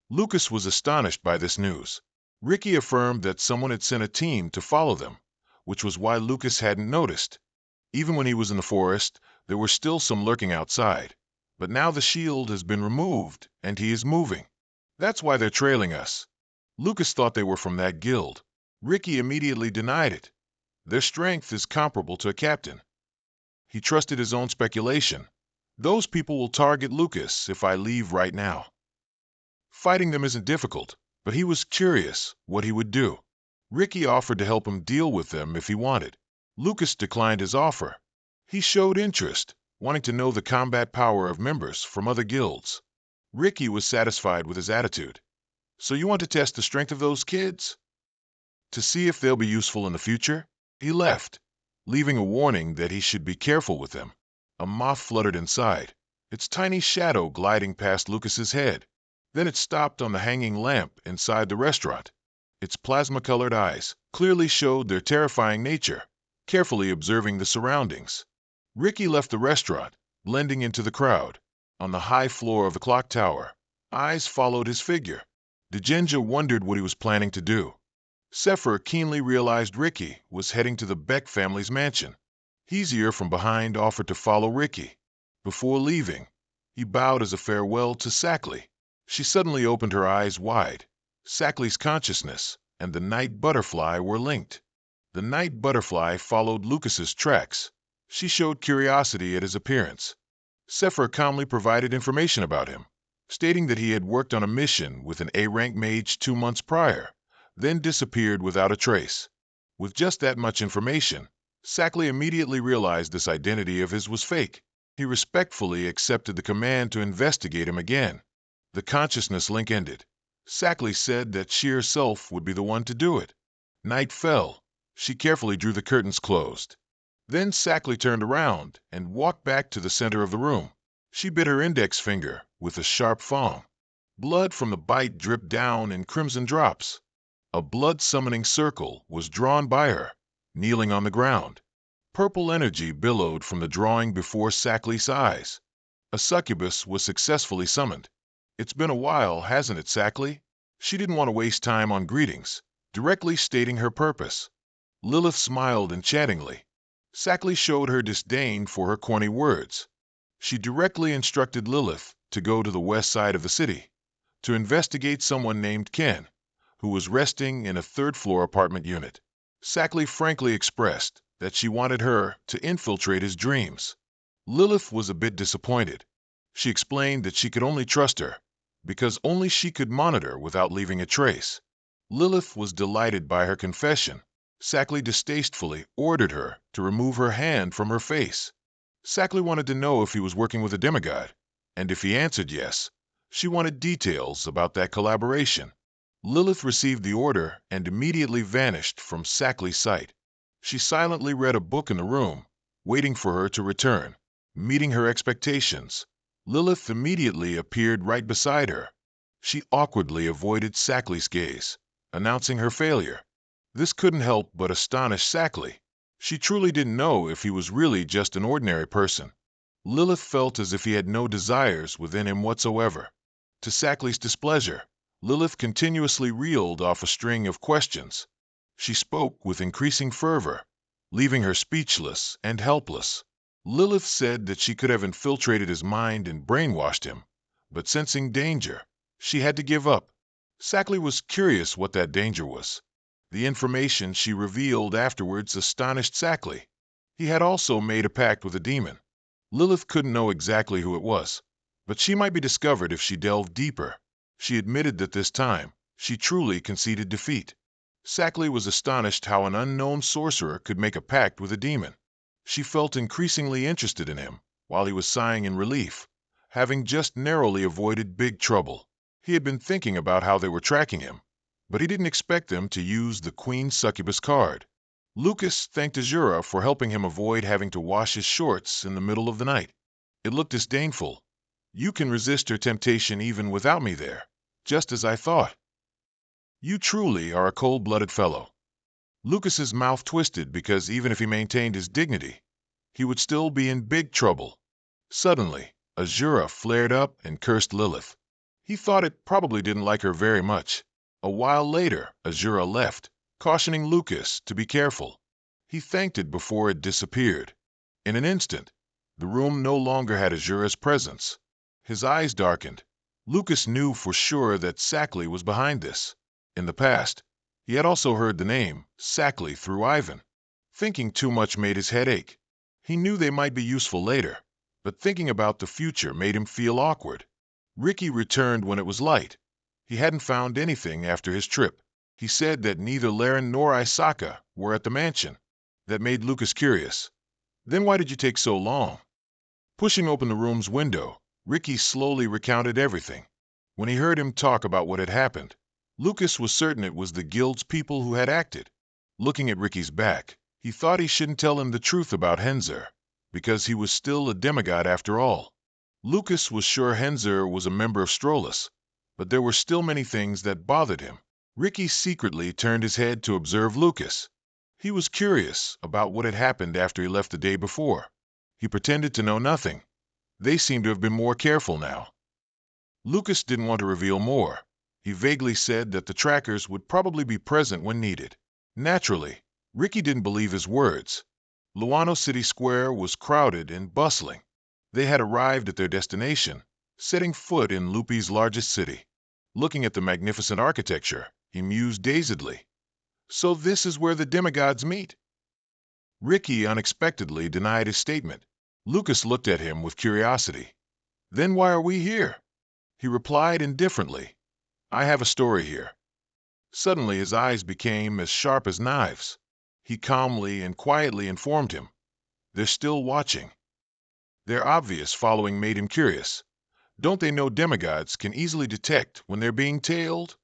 Speaker 1: Lucas was astonished by this news. Ricky affirmed that someone had sent a team to follow them, which was why Lucas hadn't noticed. Even when he was in the forest, there were still some lurking outside. But now the shield has been removed, and he is moving. That's why they're trailing us. Lucas thought they were from that guild. Ricky immediately denied it. Their strength is comparable to a captain. He trusted his own speculation. Those people will target Lucas if I leave right now. Fighting them isn't difficult, but he was curious what he would do. Ricky offered to help him deal with them if he wanted. Lucas declined his offer. He showed interest, wanting to know the combat power of members from other guilds. Ricky was satisfied with his attitude. So you want to test the strength of those kids? To see if they'll be useful in the future? He left, leaving a warning that he should be careful with them. A moth fluttered inside, its tiny shadow gliding past Lucas's head. Then it stopped on the hanging lamp inside the restaurant. Its plasma-colored eyes clearly showed their terrifying nature, carefully observing the surroundings. Ricky left the restaurant, blending into the crowd. On the high floor of the clock tower, eyes followed his figure. Djinja wondered what he was planning to do. Sefer keenly realized Ricky was heading to the Beck family's mansion. Heezier from behind offered to follow Ricky. Before leaving, he bowed as a farewell to Sackley. She suddenly opened her eyes wide. Sackley's consciousness and the night butterfly were linked. The night butterfly followed Lucas's tracks. She showed curiosity at his appearance. Sefer calmly provided information about him, stating that he had worked on a mission with an A-rank mage 2 months prior, then disappeared without a trace. With just that much information, Sackley immediately realized this identity of his was fake. He respectfully accepted the command to investigate him again. The consciousness link ended. Sackley said that she herself would be the one to do it. Night fell. She carefully drew the curtains closed. Then Sackley turned around and walked back to the center of the room. She bit her index finger with a sharp thong. Blood from the bite dripped down in crimson drops. A blood-summoning circle was drawn by her, kneeling on the ground. Purple energy billowed from the drawing before Sackley's eyes. A succubus was successfully summoned. "It's been a while, hasn't it, Sackley?" She didn't want to waste time on greetings, directly stating her purpose. Lilith smiled enchantingly. Sackley showed her disdain for her corny words. She directly instructed Lilith to go to the west side of the city, to investigate someone named Ken, who was resting in a third-floor apartment unit. Sackley frankly expressed that she wanted her to infiltrate his dreams. Lilith was a bit disappointed. She explained that she could only trust her, because only she could monitor without leaving a trace. Lilith was delighted by her confession. Sackley distastefully ordered her to remove her hand from her face. Sackley wanted to know if he was working with a demigod, and if he answered yes, she wanted details about that collaboration. Lilith received the order and immediately vanished from Sackley's sight. She silently read a book in the room, waiting for her to return. Meeting her expectations, Lilith immediately appeared right beside her. She awkwardly avoided Sackley's gaze, announcing her failure. This couldn't help but astonish Sackley. She truly didn't know if he was really just an ordinary person. Lilith felt as if he had no desires within him whatsoever. To Sackley's displeasure, Lilith continuously reeled off a string of questions. She spoke with increasing fervor, leaving her speechless and helpless. Lilith said that she could have infiltrated his mind and brainwashed him, but sensing danger, she had to give up. Sackley was curious what that danger was. The information she revealed afterwards astonished Sackley. He had also made a pact with a demon. Lilith couldn't know exactly who it was, but she might be discovered if she delved deeper. She admitted that this time, she truly conceded defeat. Sackley was astonished how an unknown sorcerer could make a pact with a demon. She felt increasingly interested in him, while he was sighing in relief, having just narrowly avoided big trouble. He had been thinking about how they were tracking him, but he didn't expect them to use the Queen Succubus card. Lucas thanked Azura for helping him avoid having to wash his shorts in the middle of the night. It looked disdainful. "You can resist her temptation even without me there, just as I thought. You truly are a cold-blooded fellow." Lucas's mouth twisted because even if he maintained his dignity, he would still be in big trouble. Suddenly, Azura flared up and cursed Lilith. He thought it probably didn't like her very much. A while later, Azura left, cautioning Lucas to be careful. He thanked it before it disappeared. In an instant, the room no longer had Azura's presence. His eyes darkened. Lucas knew for sure that Sackley was behind this. In the past, he had also heard the name Sackley through Ivan. Thinking too much made his head ache. He knew they might be useful later, but thinking about the future made him feel awkward. Ricky returned when it was light. He hadn't found anything after his trip. He said that neither Laren nor Isaka were at the mansion. That made Lucas curious. "Then why did you take so long?" Pushing open the room's window, Ricky slowly recounted everything. When he heard him talk about what had happened, Lucas was certain it was the guild's people who had acted. Looking at Ricky's back, he thought he shouldn't tell him the truth about Henzer, because he was still a demigod after all. Lucas was sure Henzer was a member of Strollus, but there were still many things that bothered him. Ricky secretly turned his head to observe Lucas. He was curious about what had happened after he left the day before. He pretended to know nothing. They seemed to have been more careful now. Lucas didn't want to reveal more. He vaguely said that the trackers would probably be present when needed. Naturally, Ricky didn't believe his words. Luano City Square was crowded and bustling. They had arrived at their destination, setting foot in Lupi's largest city. Looking at the magnificent architecture, he mused dazedly. So this is where the demigods meet? Ricky unexpectedly denied his statement. Lucas looked at him with curiosity. Then why are we here? He replied indifferently. I have a story here. Suddenly his eyes became as sharp as knives. He calmly and quietly informed him. They're still watching. Their obvious following made him curious. Don't they know demigods can easily detect when they're being tailed?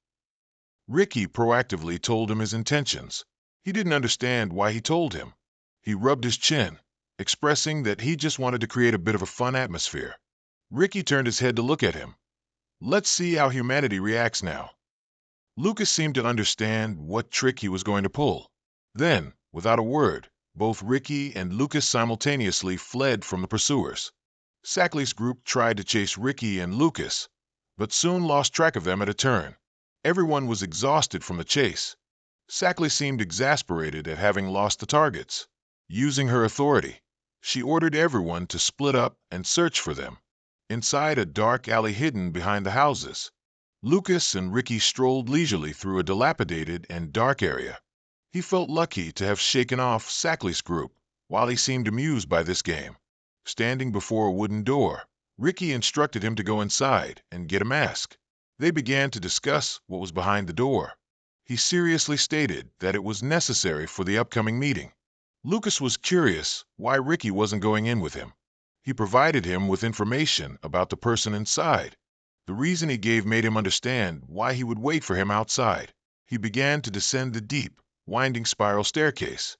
Speaker 1: Ricky proactively told him his intentions. He didn't understand why he told him. He rubbed his chin, expressing that he just wanted to create a bit of a fun atmosphere. Ricky turned his head to look at him. Let's see how humanity reacts now. Lucas seemed to understand what trick he was going to pull. Then, without a word, both Ricky and Lucas simultaneously fled from the pursuers. Sackley's group tried to chase Ricky and Lucas, but soon lost track of them at a turn. Everyone was exhausted from the chase. Sackley seemed exasperated at having lost the targets. Using her authority, she ordered everyone to split up and search for them. Inside a dark alley hidden behind the houses, Lucas and Ricky strolled leisurely through a dilapidated and dark area. He felt lucky to have shaken off Sackley's group, while he seemed amused by this game. Standing before a wooden door, Ricky instructed him to go inside and get a mask. They began to discuss what was behind the door. He seriously stated that it was necessary for the upcoming meeting. Lucas was curious why Ricky wasn't going in with him. He provided him with information about the person inside. The reason he gave made him understand why he would wait for him outside. He began to descend the deep, winding spiral staircase.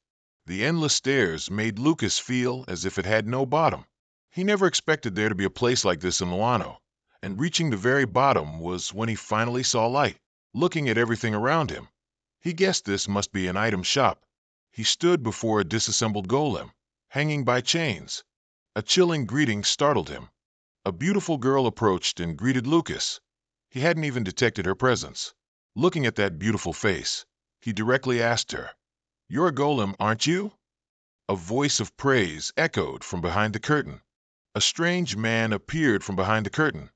Speaker 1: The endless stairs made Lucas feel as if it had no bottom. He never expected there to be a place like this in Luano, and reaching the very bottom was when he finally saw light. Looking at everything around him, he guessed this must be an item shop. He stood before a disassembled golem, hanging by chains. A chilling greeting startled him. A beautiful girl approached and greeted Lucas. He hadn't even detected her presence. Looking at that beautiful face, he directly asked her, "You're a golem, aren't you?" A voice of praise echoed from behind the curtain. A strange man appeared from behind the curtain,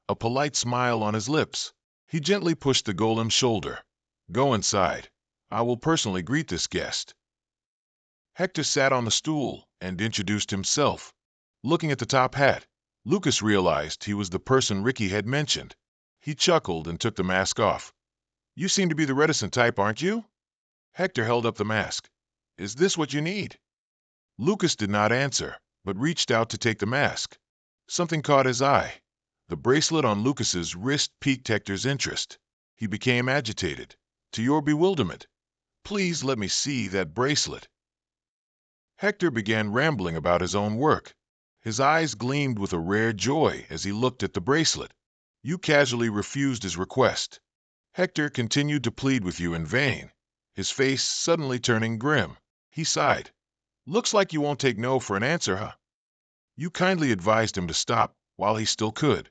Speaker 1: a polite smile on his lips. He gently pushed the golem's shoulder. "Go inside. I will personally greet this guest." Hector sat on the stool and introduced himself. Looking at the top hat, Lucas realized he was the person Ricky had mentioned. He chuckled and took the mask off. "You seem to be the reticent type, aren't you?" Hector held up the mask. "Is this what you need?" Lucas did not answer, but reached out to take the mask. Something caught his eye. The bracelet on Lucas's wrist piqued Hector's interest. He became agitated. To your bewilderment, "Please let me see that bracelet." Hector began rambling about his own work. His eyes gleamed with a rare joy as he looked at the bracelet. You casually refused his request. Hector continued to plead with you in vain, his face suddenly turning grim. He sighed. "Looks like you won't take no for an answer, huh?" You kindly advised him to stop while he still could.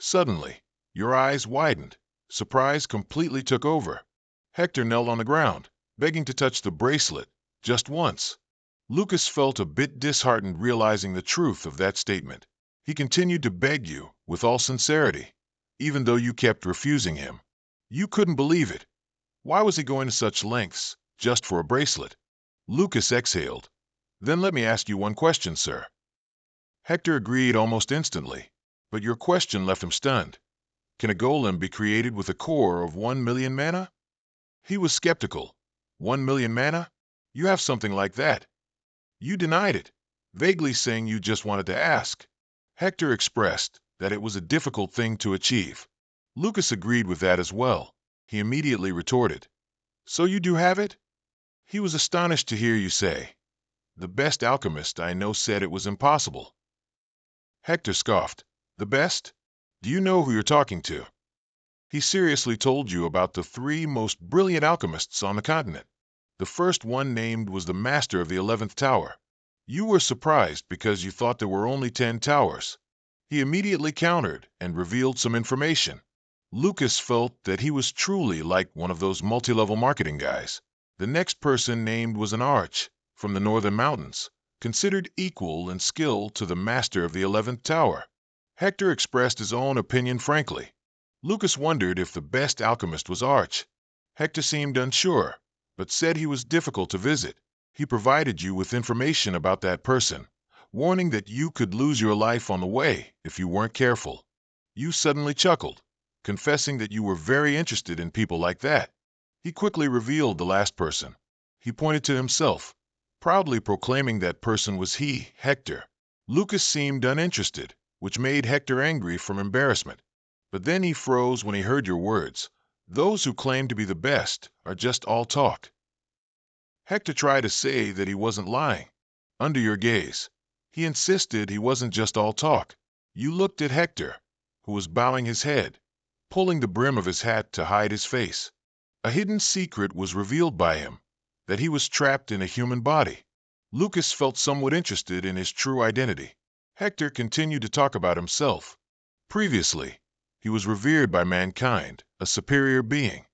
Speaker 1: Suddenly, your eyes widened. Surprise completely took over. Hector knelt on the ground, begging to touch the bracelet, just once. Lucas felt a bit disheartened realizing the truth of that statement. He continued to beg you with all sincerity, even though you kept refusing him. You couldn't believe it. Why was he going to such lengths, just for a bracelet? Lucas exhaled. "Then let me ask you one question, sir." Hector agreed almost instantly, but your question left him stunned. Can a golem be created with a core of 1,000,000 mana? He was skeptical. 1,000,000 mana? You have something like that. You denied it, vaguely saying you just wanted to ask. Hector expressed that it was a difficult thing to achieve. Lucas agreed with that as well. He immediately retorted, "So you do have it?" He was astonished to hear you say, "The best alchemist I know said it was impossible." Hector scoffed. "The best? Do you know who you're talking to?" He seriously told you about the three most brilliant alchemists on the continent. The first one named was the master of the 11th tower. You were surprised because you thought there were only 10 towers. He immediately countered and revealed some information. Lucas felt that he was truly like one of those multi-level marketing guys. The next person named was an arch from the northern mountains, considered equal in skill to the master of the 11th tower. Hector expressed his own opinion frankly. Lucas wondered if the best alchemist was Arch. Hector seemed unsure, but said he was difficult to visit. He provided you with information about that person, warning that you could lose your life on the way if you weren't careful. You suddenly chuckled, confessing that you were very interested in people like that. He quickly revealed the last person. He pointed to himself, proudly proclaiming that person was he, Hector. Lucas seemed uninterested, which made Hector angry from embarrassment. But then he froze when he heard your words. Those who claim to be the best are just all talk. Hector tried to say that he wasn't lying. Under your gaze, he insisted he wasn't just all talk. You looked at Hector, who was bowing his head, pulling the brim of his hat to hide his face. A hidden secret was revealed by him, that he was trapped in a human body. Lucas felt somewhat interested in his true identity. Hector continued to talk about himself. Previously, he was revered by mankind, a superior being.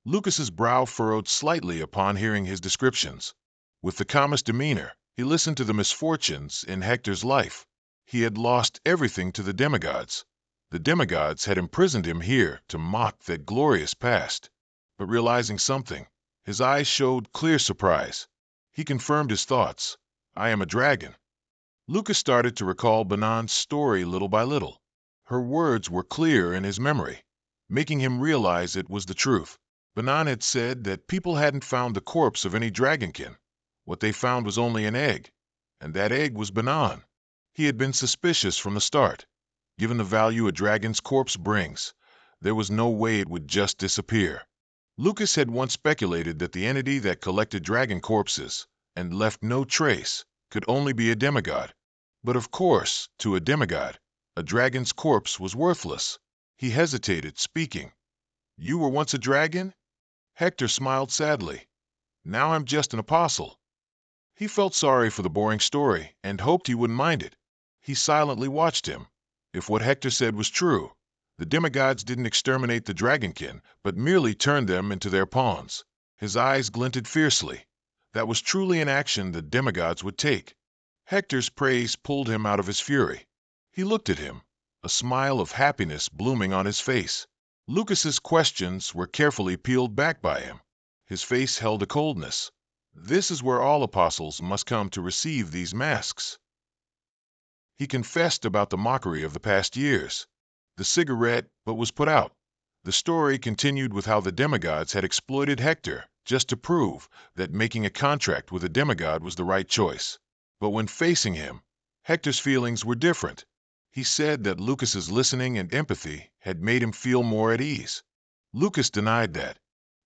Speaker 1: Lucas's brow furrowed slightly upon hearing his descriptions. With the calmest demeanor, he listened to the misfortunes in Hector's life. He had lost everything to the demigods. The demigods had imprisoned him here to mock that glorious past. But realizing something, his eyes showed clear surprise. He confirmed his thoughts. I am a dragon. Lucas started to recall Banan's story little by little. Her words were clear in his memory, making him realize it was the truth. Banan had said that people hadn't found the corpse of any dragonkin. What they found was only an egg, and that egg was Banan. He had been suspicious from the start. Given the value a dragon's corpse brings, there was no way it would just disappear. Lucas had once speculated that the entity that collected dragon corpses and left no trace could only be a demigod. But of course, to a demigod, a dragon's corpse was worthless. He hesitated, speaking. You were once a dragon? Hector smiled sadly. Now I'm just an apostle. He felt sorry for the boring story and hoped he wouldn't mind it. He silently watched him. If what Hector said was true, the demigods didn't exterminate the dragonkin, but merely turned them into their pawns. His eyes glinted fiercely. That was truly an action the demigods would take. Hector's praise pulled him out of his fury. He looked at him, a smile of happiness blooming on his face. Lucas's questions were carefully peeled back by him. His face held a coldness. This is where all apostles must come to receive these masks. He confessed about the mockery of the past years. The cigarette, but was put out. The story continued with how the demigods had exploited Hector just to prove that making a contract with a demigod was the right choice. But when facing him, Hector's feelings were different. He said that Lucas's listening and empathy had made him feel more at ease. Lucas denied that.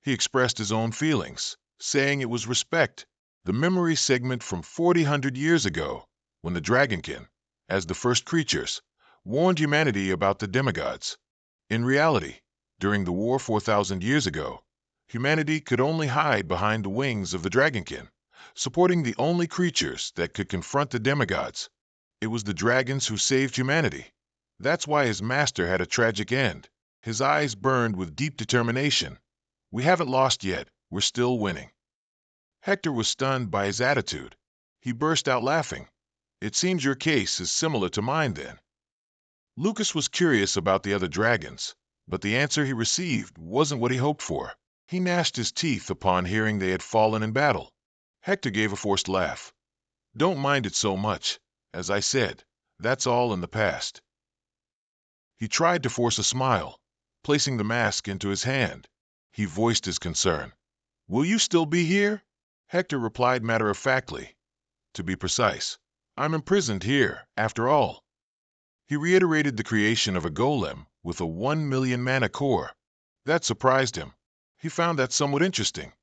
Speaker 1: He expressed his own feelings, saying it was respect. The memory segment from 400 years ago, when the dragonkin, as the first creatures, warned humanity about the demigods. In reality, during the war 4,000 years ago, humanity could only hide behind the wings of the dragonkin, supporting the only creatures that could confront the demigods. It was the dragons who saved humanity. That's why his master had a tragic end. His eyes burned with deep determination. We haven't lost yet. We're still winning. Hector was stunned by his attitude. He burst out laughing. It seems your case is similar to mine then. Lucas was curious about the other dragons, but the answer he received wasn't what he hoped for. He gnashed his teeth upon hearing they had fallen in battle. Hector gave a forced laugh. Don't mind it so much. As I said, that's all in the past. He tried to force a smile, placing the mask into his hand. He voiced his concern. Will you still be here? Hector replied matter-of-factly. To be precise, I'm imprisoned here, after all. He reiterated the creation of a golem with a 1 million mana core. That surprised him. He found that somewhat interesting.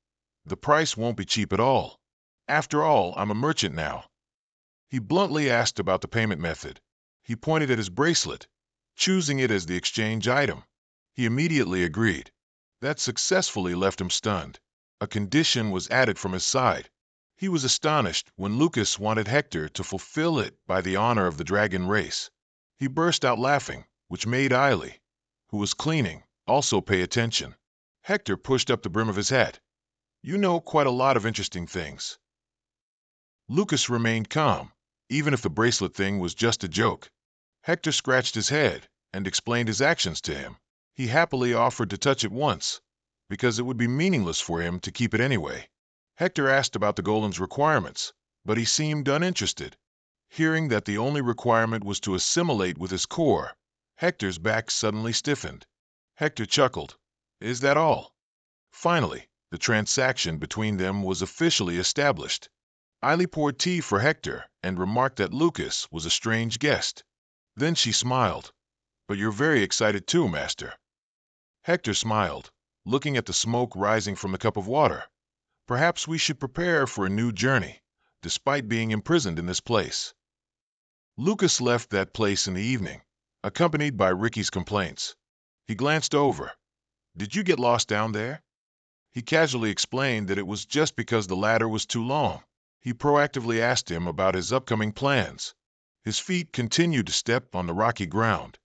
Speaker 1: The price won't be cheap at all. After all, I'm a merchant now. He bluntly asked about the payment method. He pointed at his bracelet, choosing it as the exchange item. He immediately agreed. That successfully left him stunned. A condition was added from his side. He was astonished when Lucas wanted Hector to fulfill it by the honor of the dragon race. He burst out laughing, which made Eiley, who was cleaning, also pay attention. Hector pushed up the brim of his hat. "You know quite a lot of interesting things." Lucas remained calm, even if the bracelet thing was just a joke. Hector scratched his head and explained his actions to him. He happily offered to touch it once, because it would be meaningless for him to keep it anyway. Hector asked about the golem's requirements, but he seemed uninterested. Hearing that the only requirement was to assimilate with his core, Hector's back suddenly stiffened. Hector chuckled. "Is that all?" Finally, the transaction between them was officially established. Eiley poured tea for Hector and remarked that Lucas was a strange guest. Then she smiled. "But you're very excited too, Master." Hector smiled, looking at the smoke rising from the cup of water. "Perhaps we should prepare for a new journey, despite being imprisoned in this place." Lucas left that place in the evening, accompanied by Ricky's complaints. He glanced over. "Did you get lost down there?" He casually explained that it was just because the ladder was too long. He proactively asked him about his upcoming plans. His feet continued to step on the rocky ground.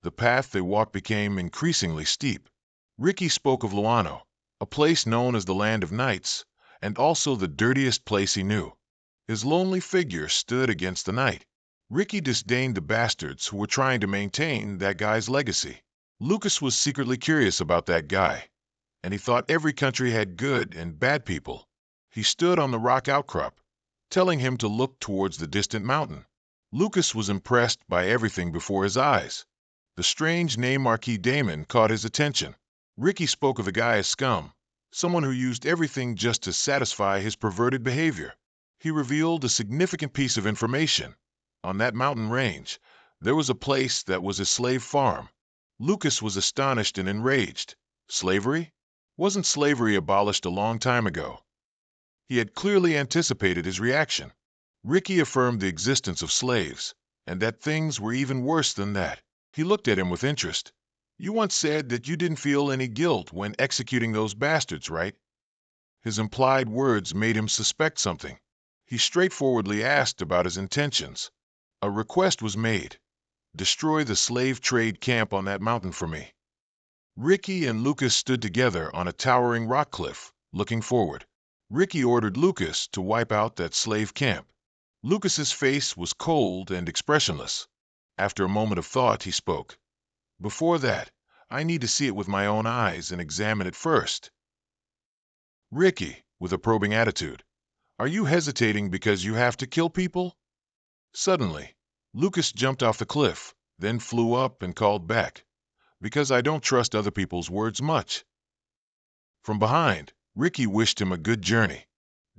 Speaker 1: The path they walked became increasingly steep. Ricky spoke of Luano, a place known as the Land of Nights, and also the dirtiest place he knew. His lonely figure stood against the night. Ricky disdained the bastards who were trying to maintain that guy's legacy. Lucas was secretly curious about that guy, and he thought every country had good and bad people. He stood on the rock outcrop, telling him to look towards the distant mountain. Lucas was impressed by everything before his eyes. The strange name Marquis Damon caught his attention. Ricky spoke of the guy as scum, someone who used everything just to satisfy his perverted behavior. He revealed a significant piece of information. On that mountain range, there was a place that was a slave farm. Lucas was astonished and enraged. Slavery? Wasn't slavery abolished a long time ago? He had clearly anticipated his reaction. Ricky affirmed the existence of slaves, and that things were even worse than that. He looked at him with interest. "You once said that you didn't feel any guilt when executing those bastards, right?" His implied words made him suspect something. He straightforwardly asked about his intentions. A request was made. "Destroy the slave trade camp on that mountain for me." Ricky and Lucas stood together on a towering rock cliff, looking forward. Ricky ordered Lucas to wipe out that slave camp. Lucas's face was cold and expressionless. After a moment of thought, he spoke. "Before that, I need to see it with my own eyes and examine it first." Ricky, with a probing attitude, "Are you hesitating because you have to kill people?" Suddenly, Lucas jumped off the cliff, then flew up and called back, "Because I don't trust other people's words much." From behind, Ricky wished him a good journey.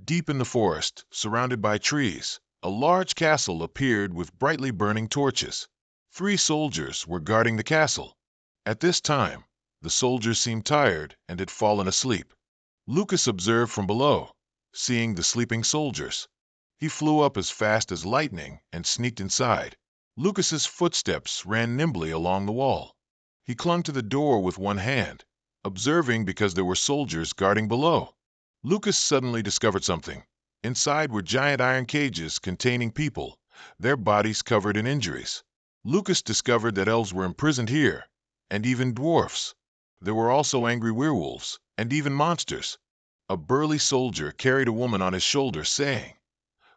Speaker 1: Deep in the forest, surrounded by trees, a large castle appeared with brightly burning torches. 3 soldiers were guarding the castle. At this time, the soldiers seemed tired and had fallen asleep. Lucas observed from below, seeing the sleeping soldiers. He flew up as fast as lightning and sneaked inside. Lucas's footsteps ran nimbly along the wall. He clung to the door with one hand, observing because there were soldiers guarding below. Lucas suddenly discovered something. Inside were giant iron cages containing people, their bodies covered in injuries. Lucas discovered that elves were imprisoned here, and even dwarfs. There were also angry werewolves, and even monsters. A burly soldier carried a woman on his shoulder, saying,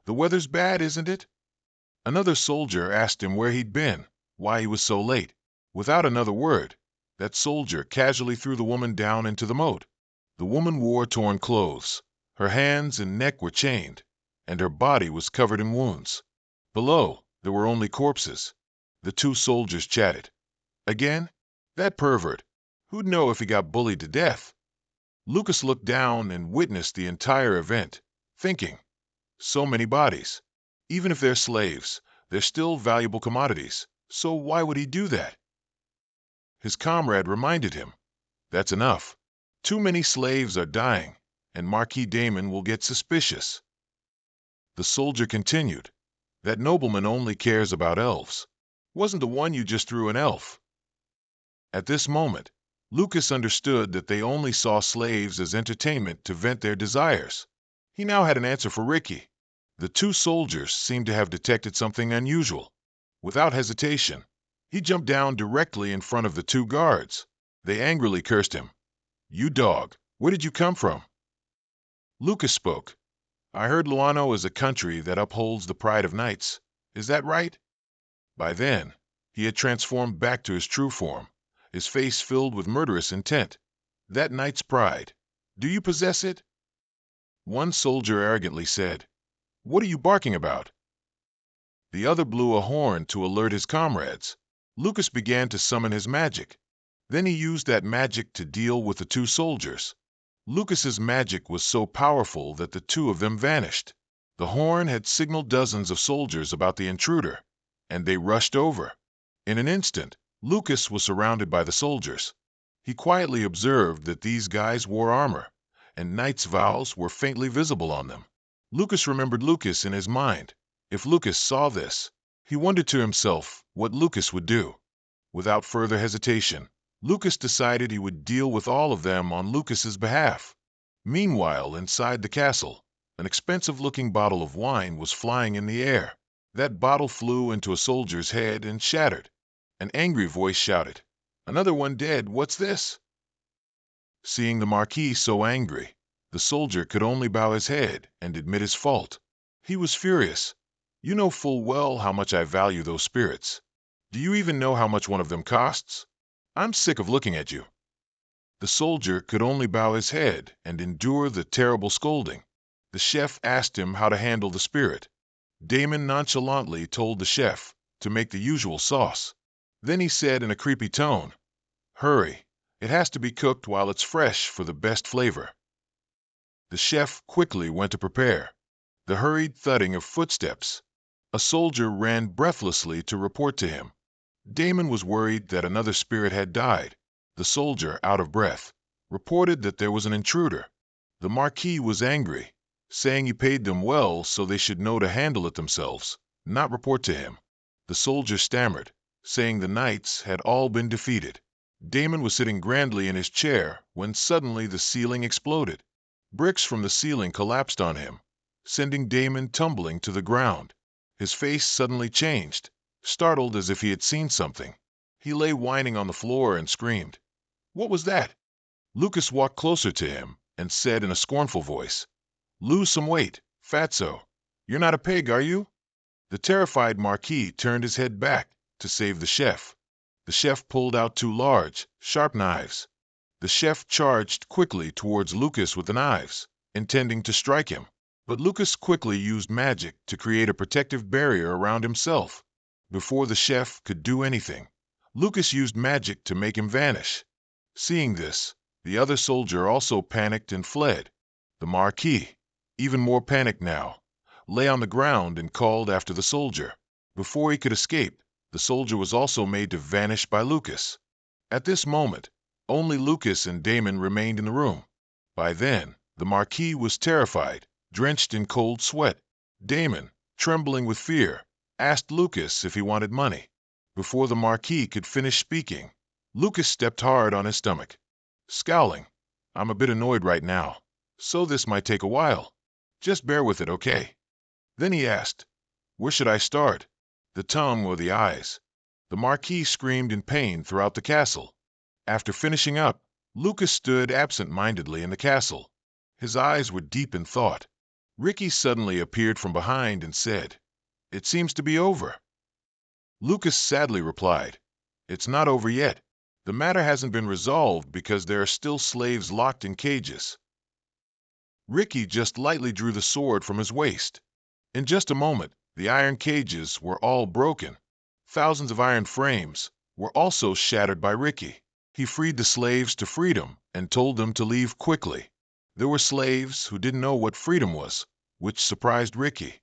Speaker 1: "The weather's bad, isn't it?" Another soldier asked him where he'd been, why he was so late. Without another word, that soldier casually threw the woman down into the moat. The woman wore torn clothes. Her hands and neck were chained, and her body was covered in wounds. Below, there were only corpses. The 2 soldiers chatted. Again? That pervert. Who'd know if he got bullied to death? Lucas looked down and witnessed the entire event, thinking, so many bodies. Even if they're slaves, they're still valuable commodities, so why would he do that? His comrade reminded him, "That's enough. Too many slaves are dying, and Marquis Damon will get suspicious." The soldier continued, "That nobleman only cares about elves. Wasn't the one you just threw an elf?" At this moment, Lucas understood that they only saw slaves as entertainment to vent their desires. He now had an answer for Ricky. The two soldiers seemed to have detected something unusual. Without hesitation, he jumped down directly in front of the two guards. They angrily cursed him. "You dog, where did you come from?" Lucas spoke. "I heard Luano is a country that upholds the pride of knights. Is that right?" By then, he had transformed back to his true form, his face filled with murderous intent. "That knight's pride. Do you possess it?" One soldier arrogantly said, "What are you barking about?" The other blew a horn to alert his comrades. Lucas began to summon his magic. Then he used that magic to deal with the two soldiers. Lucas's magic was so powerful that the two of them vanished. The horn had signaled dozens of soldiers about the intruder, and they rushed over. In an instant, Lucas was surrounded by the soldiers. He quietly observed that these guys wore armor, and knights' vows were faintly visible on them. Lucas remembered Lucas in his mind. If Lucas saw this, he wondered to himself what Lucas would do. Without further hesitation, Lucas decided he would deal with all of them on Lucas's behalf. Meanwhile, inside the castle, an expensive-looking bottle of wine was flying in the air. That bottle flew into a soldier's head and shattered. An angry voice shouted, "Another one dead, what's this?" Seeing the Marquis so angry, the soldier could only bow his head and admit his fault. He was furious. "You know full well how much I value those spirits. Do you even know how much one of them costs? I'm sick of looking at you." The soldier could only bow his head and endure the terrible scolding. The chef asked him how to handle the spirit. Damon nonchalantly told the chef to make the usual sauce. Then he said in a creepy tone, "Hurry, it has to be cooked while it's fresh for the best flavor." The chef quickly went to prepare. The hurried thudding of footsteps. A soldier ran breathlessly to report to him. Damon was worried that another spirit had died. The soldier, out of breath, reported that there was an intruder. The Marquis was angry, saying he paid them well so they should know to handle it themselves, not report to him. The soldier stammered, saying the knights had all been defeated. Damon was sitting grandly in his chair when suddenly the ceiling exploded. Bricks from the ceiling collapsed on him, sending Damon tumbling to the ground. His face suddenly changed, startled as if he had seen something. He lay whining on the floor and screamed. "What was that?" Lucas walked closer to him and said in a scornful voice, "Lose some weight, fatso. You're not a pig, are you?" The terrified Marquis turned his head back to save the chef. The chef pulled out two large, sharp knives. The chef charged quickly towards Lucas with the knives, intending to strike him. But Lucas quickly used magic to create a protective barrier around himself. Before the chef could do anything, Lucas used magic to make him vanish. Seeing this, the other soldier also panicked and fled. The Marquis, even more panicked now, lay on the ground and called after the soldier. Before he could escape, the soldier was also made to vanish by Lucas. At this moment, only Lucas and Damon remained in the room. By then, the Marquis was terrified, drenched in cold sweat. Damon, trembling with fear, asked Lucas if he wanted money. Before the Marquis could finish speaking, Lucas stepped hard on his stomach. Scowling, "I'm a bit annoyed right now, so this might take a while. Just bear with it, okay?" Then he asked, "Where should I start? The tongue or the eyes?" The Marquis screamed in pain throughout the castle. After finishing up, Lucas stood absent-mindedly in the castle. His eyes were deep in thought. Ricky suddenly appeared from behind and said, "It seems to be over." Lucas sadly replied, "It's not over yet. The matter hasn't been resolved because there are still slaves locked in cages." Ricky just lightly drew the sword from his waist. In just a moment, the iron cages were all broken. Thousands of iron frames were also shattered by Ricky. He freed the slaves to freedom and told them to leave quickly. There were slaves who didn't know what freedom was, which surprised Ricky.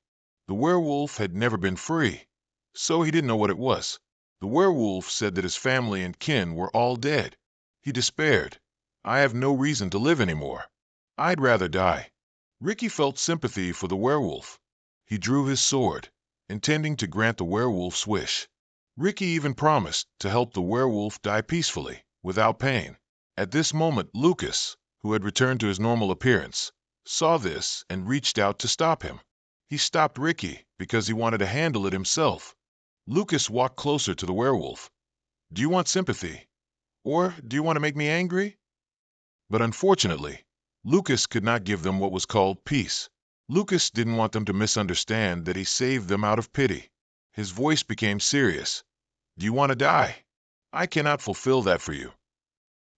Speaker 1: The werewolf had never been free, so he didn't know what it was. The werewolf said that his family and kin were all dead. He despaired. "I have no reason to live anymore. I'd rather die." Ricky felt sympathy for the werewolf. He drew his sword, intending to grant the werewolf's wish. Ricky even promised to help the werewolf die peacefully, without pain. At this moment, Lucas, who had returned to his normal appearance, saw this and reached out to stop him. He stopped Ricky because he wanted to handle it himself. Lucas walked closer to the werewolf. "Do you want sympathy? Or do you want to make me angry?" But unfortunately, Lucas could not give them what was called peace. Lucas didn't want them to misunderstand that he saved them out of pity. His voice became serious. "Do you want to die? I cannot fulfill that for you."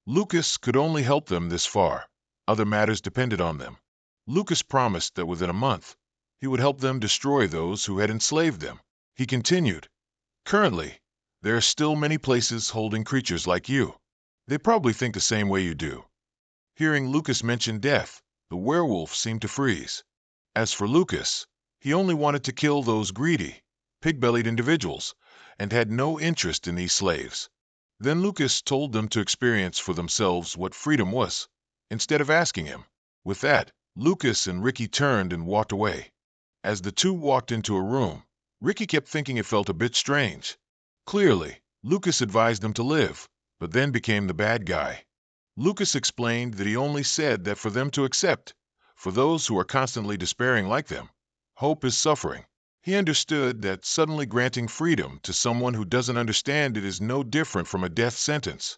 Speaker 1: Lucas could only help them this far. Other matters depended on them. Lucas promised that within a month, he would help them destroy those who had enslaved them. He continued, "Currently, there are still many places holding creatures like you. They probably think the same way you do." Hearing Lucas mention death, the werewolf seemed to freeze. As for Lucas, he only wanted to kill those greedy, pig-bellied individuals, and had no interest in these slaves. Then Lucas told them to experience for themselves what freedom was, instead of asking him. With that, Lucas and Ricky turned and walked away. As the two walked into a room, Ricky kept thinking it felt a bit strange. Clearly, Lucas advised them to live, but then became the bad guy. Lucas explained that he only said that for them to accept. For those who are constantly despairing like them, hope is suffering. He understood that suddenly granting freedom to someone who doesn't understand it is no different from a death sentence.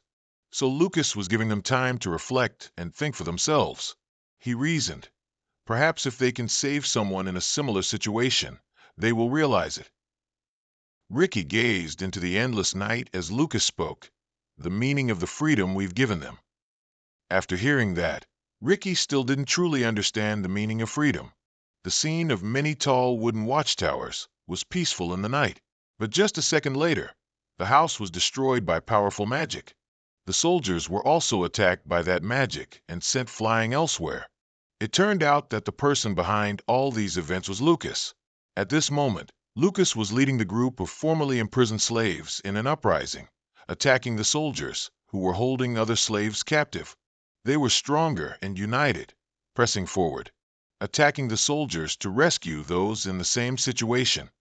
Speaker 1: So Lucas was giving them time to reflect and think for themselves. He reasoned, perhaps if they can save someone in a similar situation, they will realize it. Ricky gazed into the endless night as Lucas spoke, the meaning of the freedom we've given them. After hearing that, Ricky still didn't truly understand the meaning of freedom. The scene of many tall wooden watchtowers was peaceful in the night, but just a second later, the house was destroyed by powerful magic. The soldiers were also attacked by that magic and sent flying elsewhere. It turned out that the person behind all these events was Lucas. At this moment, Lucas was leading the group of formerly imprisoned slaves in an uprising, attacking the soldiers who were holding other slaves captive. They were stronger and united, pressing forward, attacking the soldiers to rescue those in the same situation.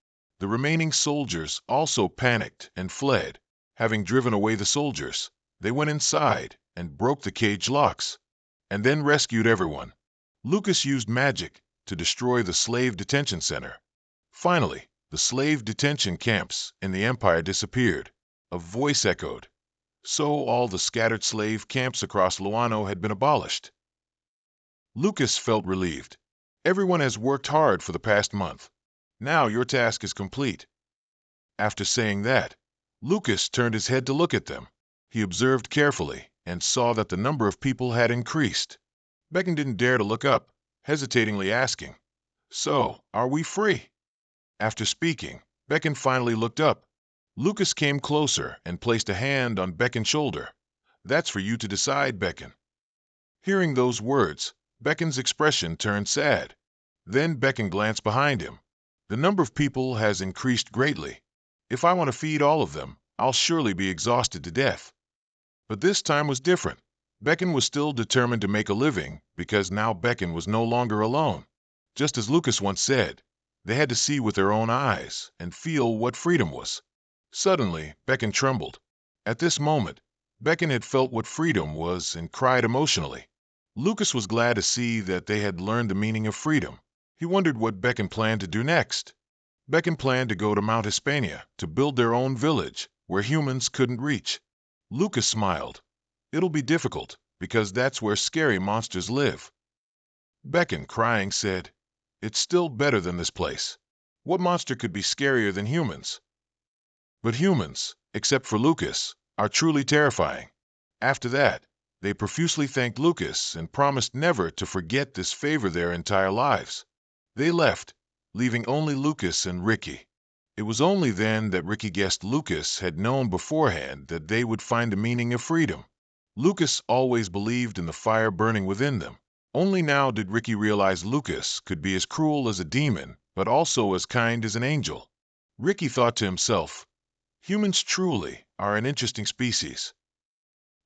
Speaker 1: The remaining soldiers also panicked and fled. Having driven away the soldiers, they went inside and broke the cage locks, and then rescued everyone. Lucas used magic to destroy the slave detention center. Finally, the slave detention camps in the Empire disappeared. A voice echoed. So all the scattered slave camps across Luano had been abolished. Lucas felt relieved. Everyone has worked hard for the past month. Now your task is complete. After saying that, Lucas turned his head to look at them. He observed carefully and saw that the number of people had increased. Beckon didn't dare to look up, hesitatingly asking, "So, are we free?" After speaking, Beckon finally looked up. Lucas came closer and placed a hand on Beckon's shoulder. "That's for you to decide, Beckon." Hearing those words, Beckon's expression turned sad. Then Beckon glanced behind him. "The number of people has increased greatly. If I want to feed all of them, I'll surely be exhausted to death." But this time was different. Beckon was still determined to make a living because now Beckon was no longer alone. Just as Lucas once said, they had to see with their own eyes and feel what freedom was. Suddenly, Beckon trembled. At this moment, Beckon had felt what freedom was and cried emotionally. Lucas was glad to see that they had learned the meaning of freedom. He wondered what Beckon planned to do next. Beckon planned to go to Mount Hispania to build their own village where humans couldn't reach. Lucas smiled. "It'll be difficult, because that's where scary monsters live." Beckon, crying, said, "It's still better than this place. What monster could be scarier than humans?" But humans, except for Lucas, are truly terrifying. After that, they profusely thanked Lucas and promised never to forget this favor their entire lives. They left, leaving only Lucas and Ricky. It was only then that Ricky guessed Lucas had known beforehand that they would find the meaning of freedom. Lucas always believed in the fire burning within them. Only now did Ricky realize Lucas could be as cruel as a demon, but also as kind as an angel. Ricky thought to himself, "Humans truly are an interesting species."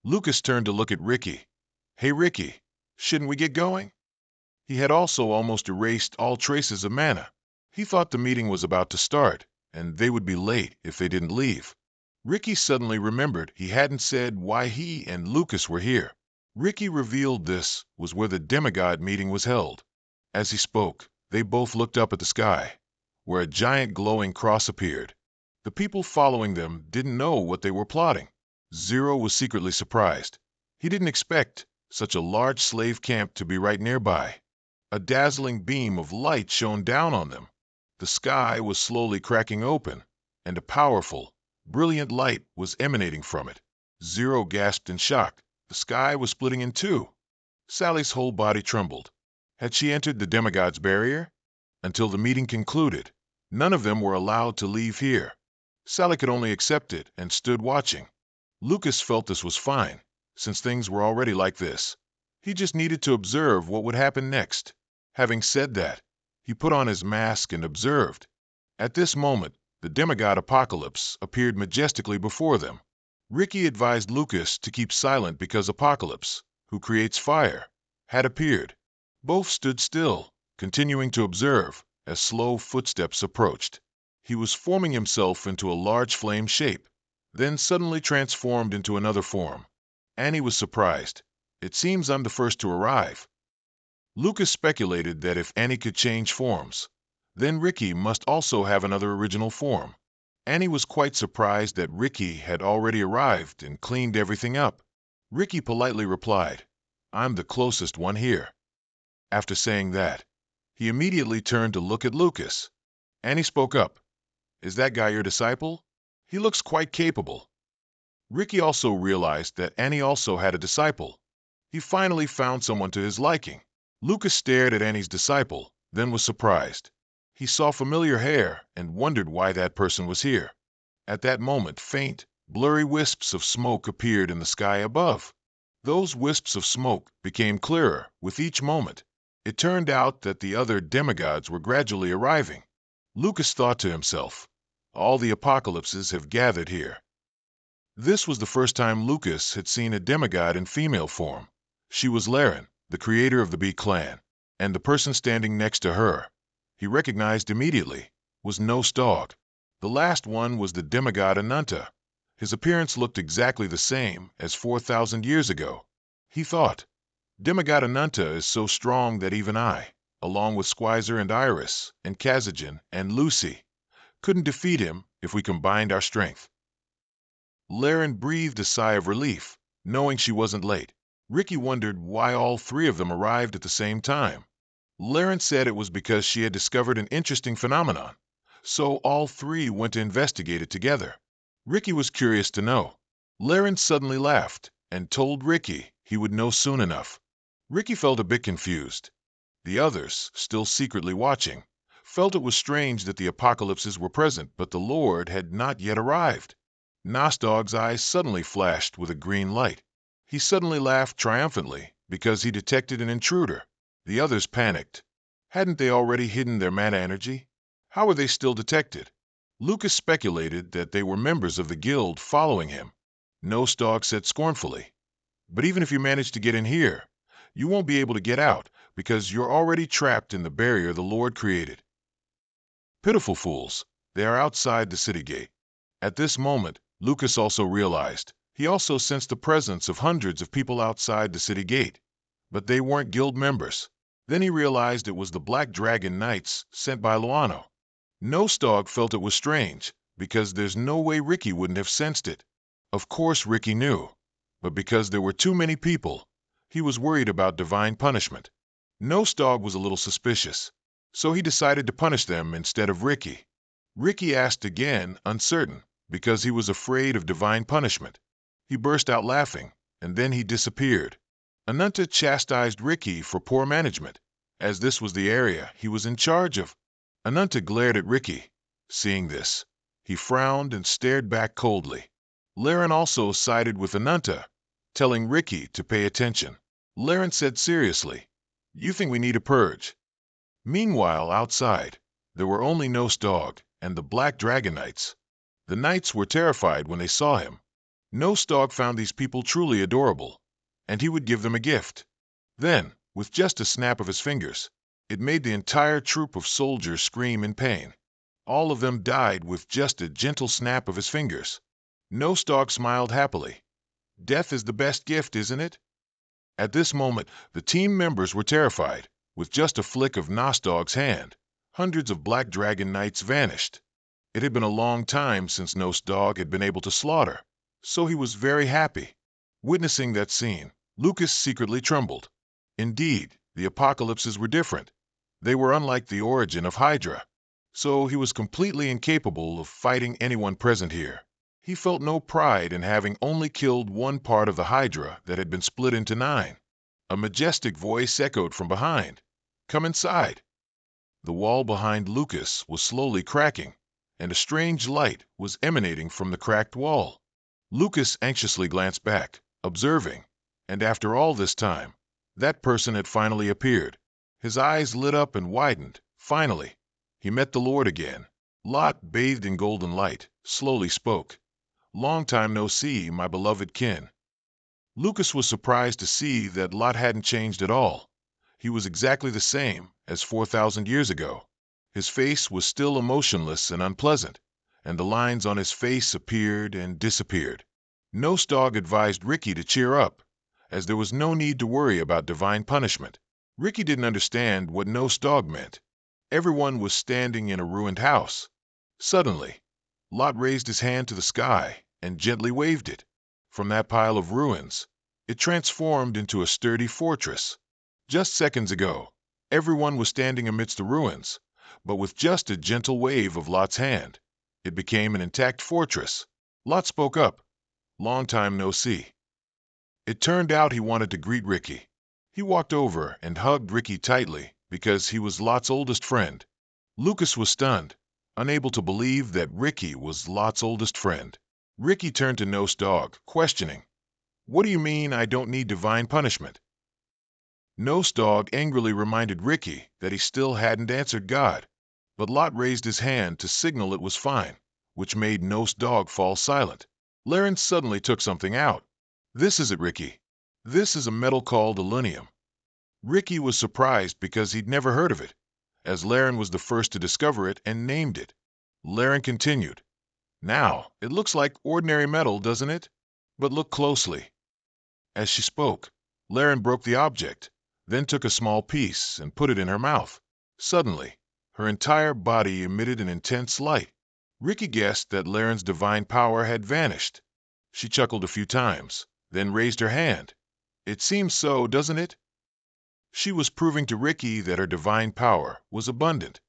Speaker 1: Lucas turned to look at Ricky. "Hey Ricky, shouldn't we get going?" He had also almost erased all traces of mana. He thought the meeting was about to start, and they would be late if they didn't leave. Ricky suddenly remembered he hadn't said why he and Lucas were here. Ricky revealed this was where the demigod meeting was held. As he spoke, they both looked up at the sky, where a giant glowing cross appeared. The people following them didn't know what they were plotting. Zero was secretly surprised. He didn't expect such a large slave camp to be right nearby. A dazzling beam of light shone down on them. The sky was slowly cracking open, and a powerful, brilliant light was emanating from it. Zero gasped in shock. The sky was splitting in two. Sally's whole body trembled. Had she entered the demigod's barrier? Until the meeting concluded, none of them were allowed to leave here. Sally could only accept it and stood watching. Lucas felt this was fine, since things were already like this. He just needed to observe what would happen next. Having said that, he put on his mask and observed. At this moment, the demigod Apocalypse appeared majestically before them. Ricky advised Lucas to keep silent because Apocalypse, who creates fire, had appeared. Both stood still, continuing to observe, as slow footsteps approached. He was forming himself into a large flame shape, then suddenly transformed into another form. Annie was surprised. "It seems I'm the first to arrive." Lucas speculated that if Annie could change forms, then Ricky must also have another original form. Annie was quite surprised that Ricky had already arrived and cleaned everything up. Ricky politely replied, "I'm the closest one here." After saying that, he immediately turned to look at Lucas. Annie spoke up, "Is that guy your disciple? He looks quite capable." Ricky also realized that Annie also had a disciple. He finally found someone to his liking. Lucas stared at Annie's disciple, then was surprised. He saw familiar hair and wondered why that person was here. At that moment, faint, blurry wisps of smoke appeared in the sky above. Those wisps of smoke became clearer with each moment. It turned out that the other demigods were gradually arriving. Lucas thought to himself, "All the apocalypses have gathered here." This was the first time Lucas had seen a demigod in female form. She was Laren, the creator of the Bee clan, and the person standing next to her, he recognized immediately, was no Stog. The last one was the demigod Ananta. His appearance looked exactly the same as 4,000 years ago. He thought, demigod Ananta is so strong that even I, along with Squeezer and Iris and Kazajan and Lucy, couldn't defeat him if we combined our strength. Laren breathed a sigh of relief, knowing she wasn't late. Ricky wondered why all three of them arrived at the same time. Laren said it was because she had discovered an interesting phenomenon, so all three went to investigate it together. Ricky was curious to know. Laren suddenly laughed and told Ricky he would know soon enough. Ricky felt a bit confused. The others, still secretly watching, felt it was strange that the apocalypses were present, but the Lord had not yet arrived. Nostog's eyes suddenly flashed with a green light. He suddenly laughed triumphantly because he detected an intruder. The others panicked. Hadn't they already hidden their mana energy? How were they still detected? Lucas speculated that they were members of the guild following him. Nostog said scornfully, "But even if you manage to get in here, you won't be able to get out because you're already trapped in the barrier the Lord created." Pitiful fools, they are outside the city gate. At this moment, Lucas also realized. He also sensed the presence of hundreds of people outside the city gate, but they weren't guild members. Then he realized it was the Black Dragon Knights sent by Luano. Nostog felt it was strange, because there's no way Ricky wouldn't have sensed it. Of course Ricky knew, but because there were too many people, he was worried about divine punishment. Nostog was a little suspicious, so he decided to punish them instead of Ricky. Ricky asked again, uncertain, because he was afraid of divine punishment. He burst out laughing, and then he disappeared. Ananta chastised Ricky for poor management, as this was the area he was in charge of. Ananta glared at Ricky. Seeing this, he frowned and stared back coldly. Laren also sided with Ananta, telling Ricky to pay attention. Laren said seriously, "You think we need a purge?" Meanwhile, outside, there were only Nostog and the Black Dragon Knights. The knights were terrified when they saw him. Nostog found these people truly adorable, and he would give them a gift. Then, with just a snap of his fingers, it made the entire troop of soldiers scream in pain. All of them died with just a gentle snap of his fingers. Nostog smiled happily. "Death is the best gift, isn't it?" At this moment, the team members were terrified. With just a flick of Nostog's hand, hundreds of Black Dragon Knights vanished. It had been a long time since Nostog had been able to slaughter, so he was very happy. Witnessing that scene, Lucas secretly trembled. Indeed, the apocalypses were different. They were unlike the origin of Hydra, so he was completely incapable of fighting anyone present here. He felt no pride in having only killed one part of the Hydra that had been split into 9. A majestic voice echoed from behind. "Come inside." The wall behind Lucas was slowly cracking, and a strange light was emanating from the cracked wall. Lucas anxiously glanced back, observing, and after all this time, that person had finally appeared. His eyes lit up and widened. Finally, he met the Lord again. Lot, bathed in golden light, slowly spoke. "Long time no see, my beloved kin." Lucas was surprised to see that Lot hadn't changed at all. He was exactly the same as 4,000 years ago. His face was still emotionless and unpleasant, and the lines on his face appeared and disappeared. Nostog advised Ricky to cheer up, as there was no need to worry about divine punishment. Ricky didn't understand what Nostog meant. Everyone was standing in a ruined house. Suddenly, Lot raised his hand to the sky and gently waved it. From that pile of ruins, it transformed into a sturdy fortress. Just seconds ago, everyone was standing amidst the ruins, but with just a gentle wave of Lot's hand, it became an intact fortress. Lot spoke up. "Long time no see." It turned out he wanted to greet Ricky. He walked over and hugged Ricky tightly because he was Lot's oldest friend. Lucas was stunned, unable to believe that Ricky was Lot's oldest friend. Ricky turned to Nostog, questioning, "What do you mean I don't need divine punishment?" Nostog angrily reminded Ricky that he still hadn't answered God, but Lot raised his hand to signal it was fine, which made Nostog fall silent. Laren suddenly took something out. "This is it, Ricky. This is a metal called alunium." Ricky was surprised because he'd never heard of it, as Laren was the first to discover it and named it. Laren continued, "Now, it looks like ordinary metal, doesn't it? But look closely." As she spoke, Laren broke the object, then took a small piece and put it in her mouth. Suddenly, her entire body emitted an intense light. Ricky guessed that Laren's divine power had vanished. She chuckled a few times, then raised her hand. "It seems so, doesn't it?" She was proving to Ricky that her divine power was abundant.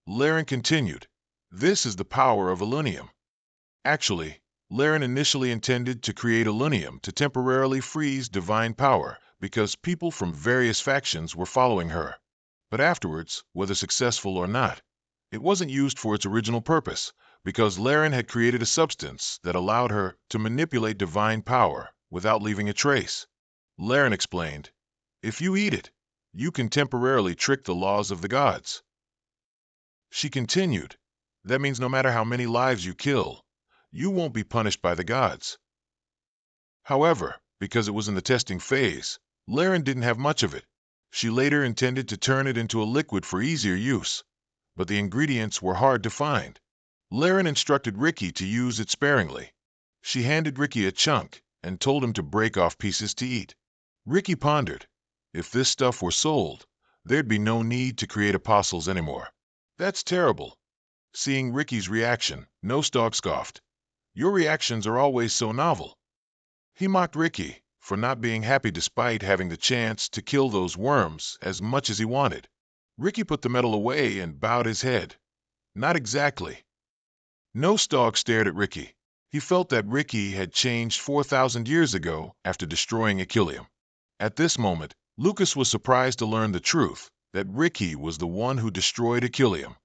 Speaker 1: Laren continued, "This is the power of alunium." Actually, Laren initially intended to create alunium to temporarily freeze divine power because people from various factions were following her. But afterwards, whether successful or not, it wasn't used for its original purpose because Laren had created a substance that allowed her to manipulate divine power without leaving a trace. Laren explained, "If you eat it, you can temporarily trick the laws of the gods." She continued, "That means no matter how many lives you kill, you won't be punished by the gods." However, because it was in the testing phase, Laren didn't have much of it. She later intended to turn it into a liquid for easier use, but the ingredients were hard to find. Laren instructed Ricky to use it sparingly. She handed Ricky a chunk and told him to break off pieces to eat. Ricky pondered. If this stuff were sold, there'd be no need to create apostles anymore. "That's terrible." Seeing Ricky's reaction, Nostog scoffed. "Your reactions are always so novel." He mocked Ricky for not being happy despite having the chance to kill those worms as much as he wanted. Ricky put the metal away and bowed his head. "Not exactly." Nostog stared at Ricky. He felt that Ricky had changed 4,000 years ago after destroying Achilleum. At this moment, Lucas was surprised to learn the truth, that Ricky was the one who destroyed Achilleum.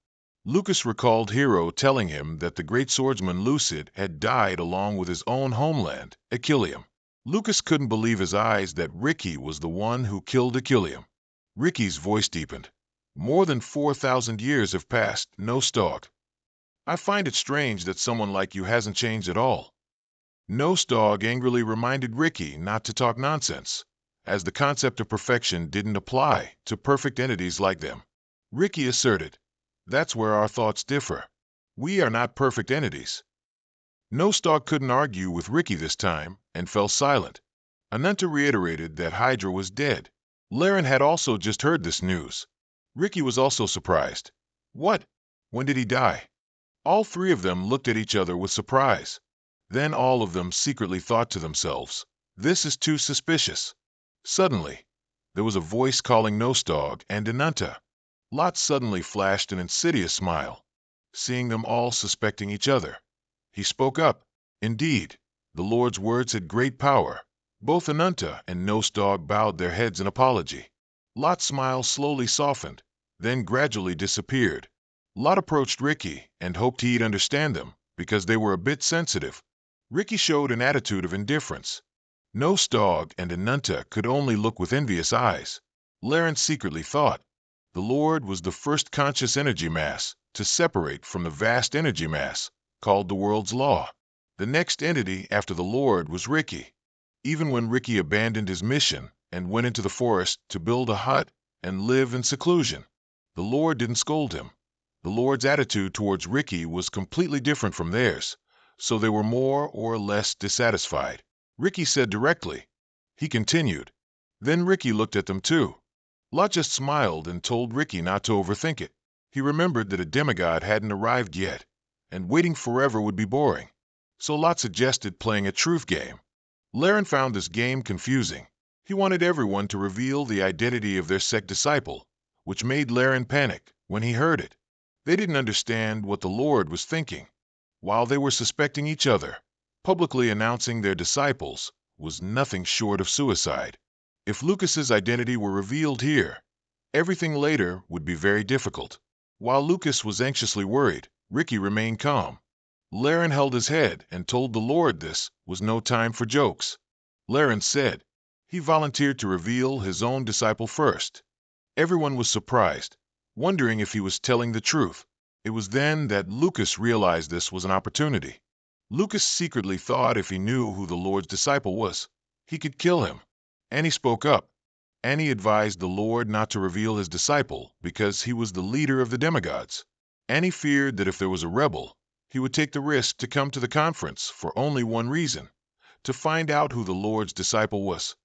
Speaker 1: Lucas recalled Hero telling him that the great swordsman Lucid had died along with his own homeland, Achilleum. Lucas couldn't believe his eyes that Ricky was the one who killed Achilleum. Ricky's voice deepened. "More than 4,000 years have passed, Nostog. I find it strange that someone like you hasn't changed at all." Nostog angrily reminded Ricky not to talk nonsense, as the concept of perfection didn't apply to perfect entities like them. Ricky asserted, "That's where our thoughts differ. We are not perfect entities." Nostog couldn't argue with Ricky this time and fell silent. Ananta reiterated that Hydra was dead. Laren had also just heard this news. Ricky was also surprised. What? When did he die? All three of them looked at each other with surprise. Then all of them secretly thought to themselves, this is too suspicious. Suddenly, there was a voice calling Nostog and Ananta. Lot suddenly flashed an insidious smile, seeing them all suspecting each other. He spoke up. Indeed, the Lord's words had great power. Both Ananta and Nostog bowed their heads in apology. Lot's smile slowly softened, then gradually disappeared. Lot approached Ricky and hoped he'd understand them, because they were a bit sensitive. Ricky showed an attitude of indifference. Nostog and Ananta could only look with envious eyes. Laren secretly thought, the Lord was the first conscious energy mass to separate from the vast energy mass, called the world's law. The next entity after the Lord was Ricky. Even when Ricky abandoned his mission and went into the forest to build a hut and live in seclusion, the Lord didn't scold him. The Lord's attitude towards Ricky was completely different from theirs, so they were more or less dissatisfied. Ricky said directly. He continued. Then Ricky looked at them too. Lot just smiled and told Ricky not to overthink it. He remembered that a demigod hadn't arrived yet, and waiting forever would be boring. So Lot suggested playing a truth game. Laren found this game confusing. He wanted everyone to reveal the identity of their sect disciple, which made Laren panic when he heard it. They didn't understand what the Lord was thinking. While they were suspecting each other, publicly announcing their disciples was nothing short of suicide. If Lucas's identity were revealed here, everything later would be very difficult. While Lucas was anxiously worried, Ricky remained calm. Laren held his head and told the Lord this was no time for jokes. Laren said he volunteered to reveal his own disciple first. Everyone was surprised, wondering if he was telling the truth. It was then that Lucas realized this was an opportunity. Lucas secretly thought if he knew who the Lord's disciple was, he could kill him. And he spoke up. And he advised the Lord not to reveal his disciple because he was the leader of the demigods. And he feared that if there was a rebel, he would take the risk to come to the conference for only one reason, to find out who the Lord's disciple was.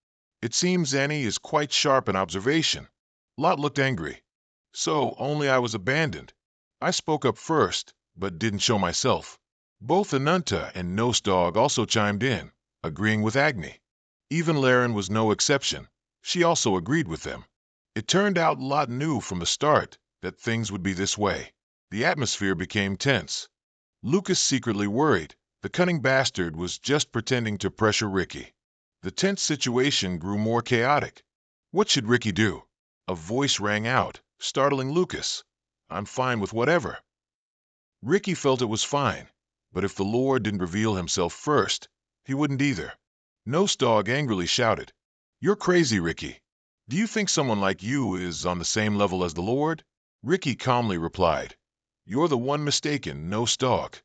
Speaker 1: It seems Annie is quite sharp in observation. Lot looked angry. So only I was abandoned. I spoke up first, but didn't show myself. Both Ananta and Nostog also chimed in, agreeing with Agni. Even Laren was no exception. She also agreed with them. It turned out Lot knew from the start that things would be this way. The atmosphere became tense. Lucas secretly worried. The cunning bastard was just pretending to pressure Ricky. The tense situation grew more chaotic. What should Ricky do? A voice rang out, startling Lucas. I'm fine with whatever. Ricky felt it was fine, but if the Lord didn't reveal himself first, he wouldn't either. Nostog angrily shouted, You're crazy, Ricky. Do you think someone like you is on the same level as the Lord? Ricky calmly replied, You're the one mistaken, Nostog.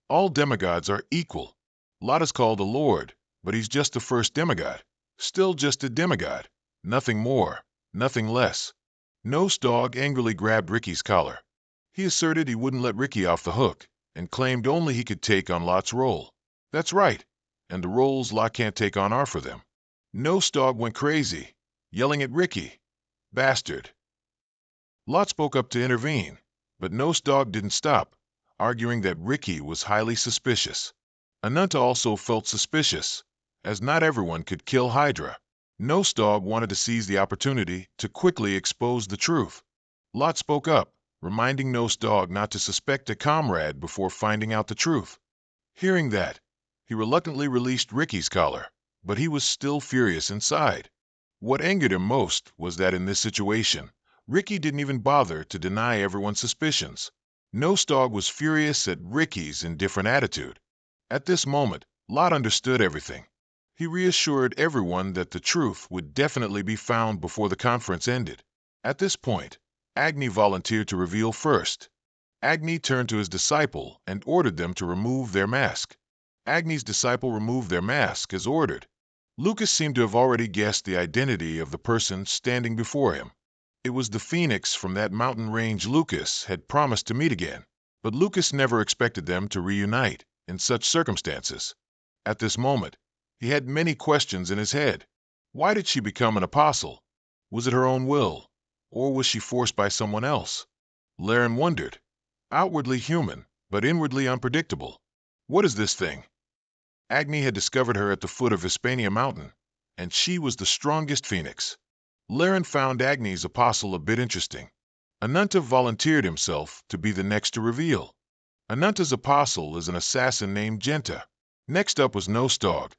Speaker 1: All demigods are equal. Lot is called a Lord, but he's just the first demigod. Still just a demigod. Nothing more, nothing less. Nostog angrily grabbed Ricky's collar. He asserted he wouldn't let Ricky off the hook, and claimed only he could take on Lot's role. That's right, and the roles Lot can't take on are for them. Nostog went crazy, yelling at Ricky, Bastard. Lot spoke up to intervene, but Nostog didn't stop, arguing that Ricky was highly suspicious. Ananta also felt suspicious, as not everyone could kill Hydra. Nostog wanted to seize the opportunity to quickly expose the truth. Lot spoke up, reminding Nostog not to suspect a comrade before finding out the truth. Hearing that, he reluctantly released Ricky's collar, but he was still furious inside. What angered him most was that in this situation, Ricky didn't even bother to deny everyone's suspicions. Nostog was furious at Ricky's indifferent attitude. At this moment, Lot understood everything. He reassured everyone that the truth would definitely be found before the conference ended. At this point, Agni volunteered to reveal first. Agni turned to his disciple and ordered them to remove their mask. Agni's disciple removed their mask as ordered. Lucas seemed to have already guessed the identity of the person standing before him. It was the phoenix from that mountain range Lucas had promised to meet again, but Lucas never expected them to reunite in such circumstances. At this moment, He had many questions in his head. Why did she become an apostle? Was it her own will? Or was she forced by someone else? Laren wondered. Outwardly human, but inwardly unpredictable. What is this thing? Agni had discovered her at the foot of Hispania Mountain, and she was the strongest phoenix. Laren found Agni's apostle a bit interesting. Ananta volunteered himself to be the next to reveal. Ananta's apostle is an assassin named Genta. Next up was Nose Dog.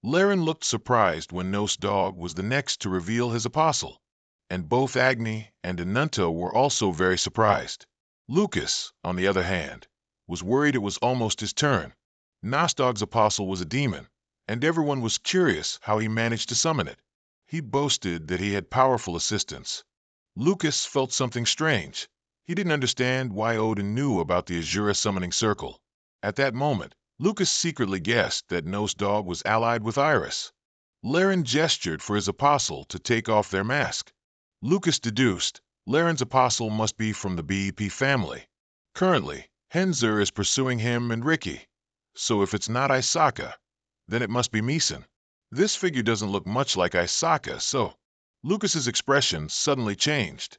Speaker 1: Laren looked surprised when Nose Dog was the next to reveal his apostle, and both Agni and Ananta were also very surprised. Lucas, on the other hand, was worried it was almost his turn. Nostog's apostle was a demon, and everyone was curious how he managed to summon it. He boasted that he had powerful assistants. Lucas felt something strange. He didn't understand why Odin knew about the Azura summoning circle. At that moment, Lucas secretly guessed that Nose Dog was allied with Iris. Laren gestured for his apostle to take off their mask. Lucas deduced Laren's apostle must be from the BEP family. Currently, Henzer is pursuing him and Ricky. So if it's not Isaka, then it must be Meeson. This figure doesn't look much like Isaka, so... Lucas's expression suddenly changed.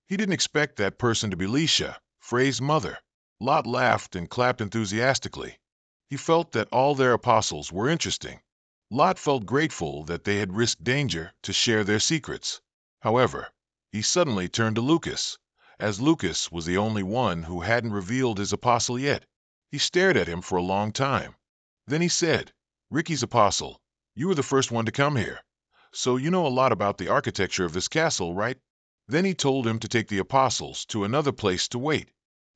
Speaker 1: He didn't expect that person to be Lisha, Frey's mother. Lot laughed and clapped enthusiastically. He felt that all their apostles were interesting. Lot felt grateful that they had risked danger to share their secrets. However, he suddenly turned to Lucas, as Lucas was the only one who hadn't revealed his apostle yet. He stared at him for a long time. Then he said, "Ricky's apostle, you were the first one to come here, so you know a lot about the architecture of this castle, right?" Then he told him to take the apostles to another place to wait.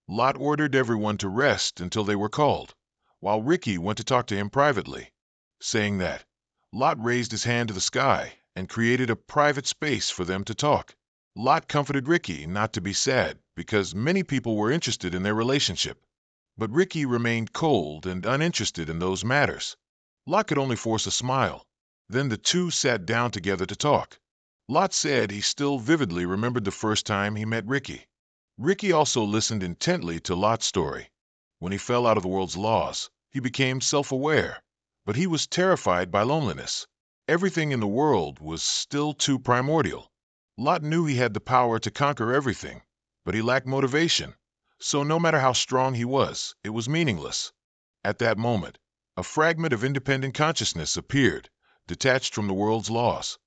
Speaker 1: Lot ordered everyone to rest until they were called, while Ricky went to talk to him privately. Saying that, Lot raised his hand to the sky and created a private space for them to talk. Lot comforted Ricky not to be sad because many people were interested in their relationship. But Ricky remained cold and uninterested in those matters. Lot could only force a smile. Then the two sat down together to talk. Lot said he still vividly remembered the first time he met Ricky. Ricky also listened intently to Lot's story. When he fell out of the world's laws, he became self-aware, but he was terrified by loneliness. Everything in the world was still too primordial. Lot knew he had the power to conquer everything, but he lacked motivation. So no matter how strong he was, it was meaningless. At that moment, a fragment of independent consciousness appeared, detached from the world's laws.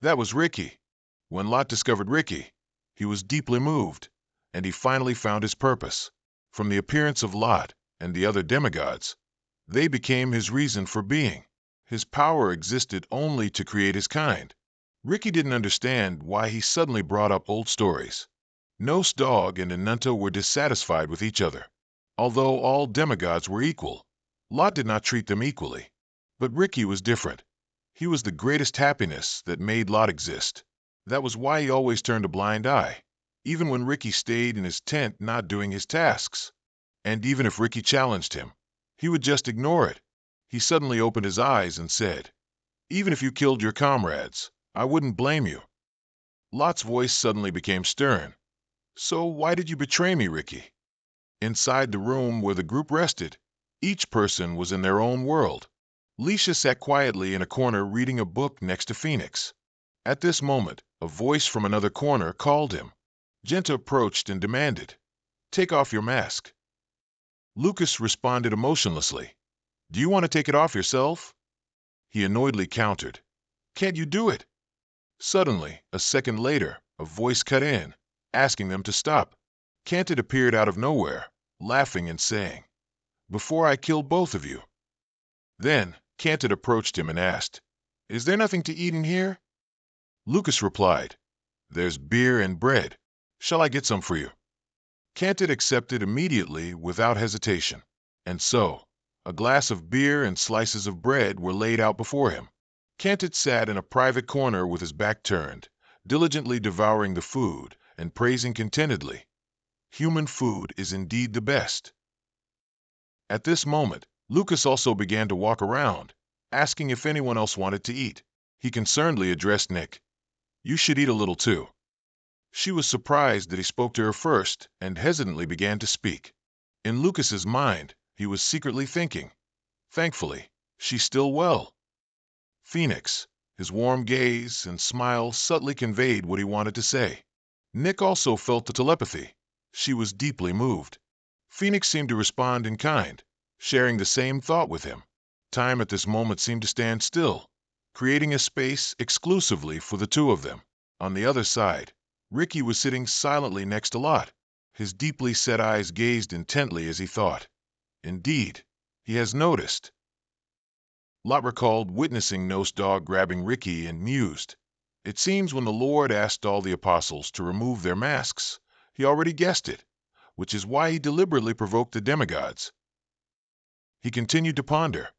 Speaker 1: That was Ricky. When Lot discovered Ricky, he was deeply moved, and he finally found his purpose. From the appearance of Lot and the other demigods, they became his reason for being. His power existed only to create his kind. Ricky didn't understand why he suddenly brought up old stories. Nose Dog and Ananta were dissatisfied with each other. Although all demigods were equal, Lot did not treat them equally. But Ricky was different. He was the greatest happiness that made Lot exist. That was why he always turned a blind eye, even when Ricky stayed in his tent not doing his tasks. And even if Ricky challenged him, he would just ignore it. He suddenly opened his eyes and said, "Even if you killed your comrades, I wouldn't blame you." Lot's voice suddenly became stern. "So why did you betray me, Ricky?" Inside the room where the group rested, each person was in their own world. Lisha sat quietly in a corner reading a book next to Phoenix. At this moment, a voice from another corner called him. Genta approached and demanded, "Take off your mask." Lucas responded emotionlessly, "Do you want to take it off yourself?" He annoyedly countered, "Can't you do it?" Suddenly, a second later, a voice cut in, asking them to stop. Candid appeared out of nowhere, laughing and saying, "Before I kill both of you." Then, Candid approached him and asked, "Is there nothing to eat in here?" Lucas replied, "There's beer and bread. Shall I get some for you?" Candid accepted immediately without hesitation. And so, a glass of beer and slices of bread were laid out before him. Candid sat in a private corner with his back turned, diligently devouring the food and praising contentedly, "Human food is indeed the best." At this moment, Lucas also began to walk around, asking if anyone else wanted to eat. He concernedly addressed Nick, "You should eat a little too." She was surprised that he spoke to her first and hesitantly began to speak. In Lucas's mind, he was secretly thinking, "Thankfully, she's still well." Phoenix. His warm gaze and smile subtly conveyed what he wanted to say. Nick also felt the telepathy. She was deeply moved. Phoenix seemed to respond in kind, sharing the same thought with him. Time at this moment seemed to stand still, creating a space exclusively for the two of them. On the other side, Ricky was sitting silently next to Lot. His deeply set eyes gazed intently as he thought. Indeed, he has noticed. Lot recalled witnessing Nose Dog grabbing Ricky and mused. It seems when the Lord asked all the apostles to remove their masks, he already guessed it, which is why he deliberately provoked the demigods. He continued to ponder.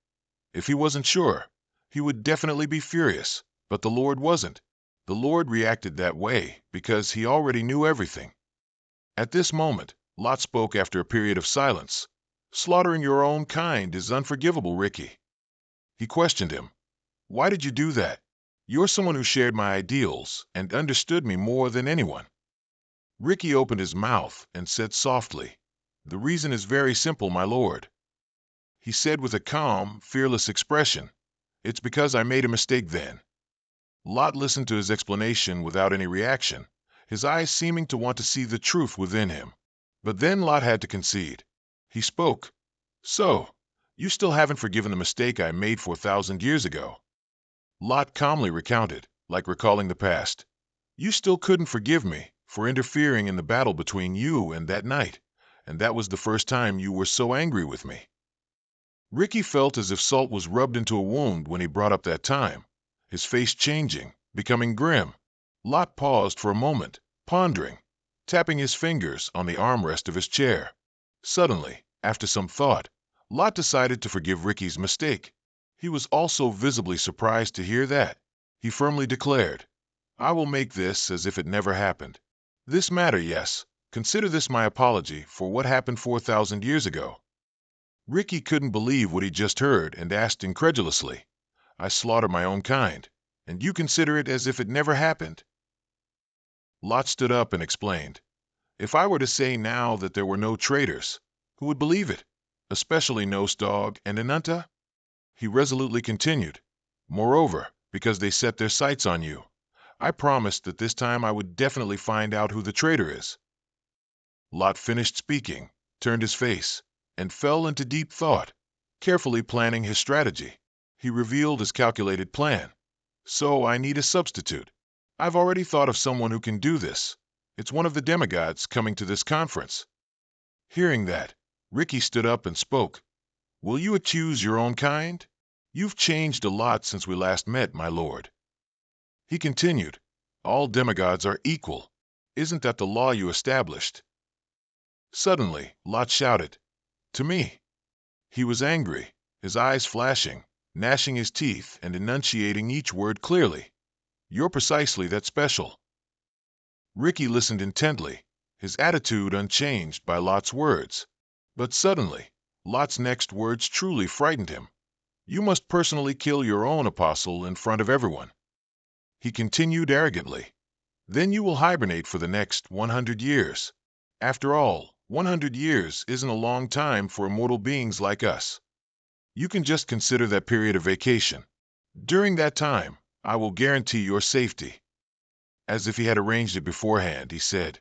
Speaker 1: If he wasn't sure, he would definitely be furious, but the Lord wasn't. The Lord reacted that way because he already knew everything. At this moment, Lot spoke after a period of silence. Slaughtering your own kind is unforgivable, Ricky. He questioned him. Why did you do that? You're someone who shared my ideals and understood me more than anyone. Ricky opened his mouth and said softly, The reason is very simple, my lord. He said with a calm, fearless expression, It's because I made a mistake then. Lot listened to his explanation without any reaction, his eyes seeming to want to see the truth within him. But then Lot had to concede. He spoke. So, you still haven't forgiven the mistake I made 4,000 years ago. Lot calmly recounted, like recalling the past. You still couldn't forgive me for interfering in the battle between you and that knight, and that was the first time you were so angry with me. Ricky felt as if salt was rubbed into a wound when he brought up that time, his face changing, becoming grim. Lot paused for a moment, pondering, tapping his fingers on the armrest of his chair. Suddenly, after some thought, Lot decided to forgive Ricky's mistake. He was also visibly surprised to hear that. He firmly declared, I will make this as if it never happened. This matter, yes, consider this my apology for what happened 4,000 years ago. Ricky couldn't believe what he just heard and asked incredulously, I slaughtered my own kind, and you consider it as if it never happened? Lot stood up and explained, If I were to say now that there were no traitors, who would believe it? Especially Nose Dog and Ananta? He resolutely continued, Moreover, because they set their sights on you, I promised that this time I would definitely find out who the traitor is. Lot finished speaking, turned his face, and fell into deep thought, carefully planning his strategy. He revealed his calculated plan. So I need a substitute. I've already thought of someone who can do this. It's one of the demigods coming to this conference. Hearing that, Ricky stood up and spoke. Will you accuse your own kind? You've changed a lot since we last met, my lord. He continued, All demigods are equal. Isn't that the law you established? Suddenly, Lot shouted, To me. He was angry, his eyes flashing, gnashing his teeth and enunciating each word clearly. You're precisely that special. Ricky listened intently, his attitude unchanged by Lot's words. But suddenly, Lot's next words truly frightened him. You must personally kill your own apostle in front of everyone. He continued arrogantly. Then you will hibernate for the next 100 years. After all, 100 years isn't a long time for immortal beings like us. You can just consider that period of vacation. During that time, I will guarantee your safety. As if he had arranged it beforehand, he said,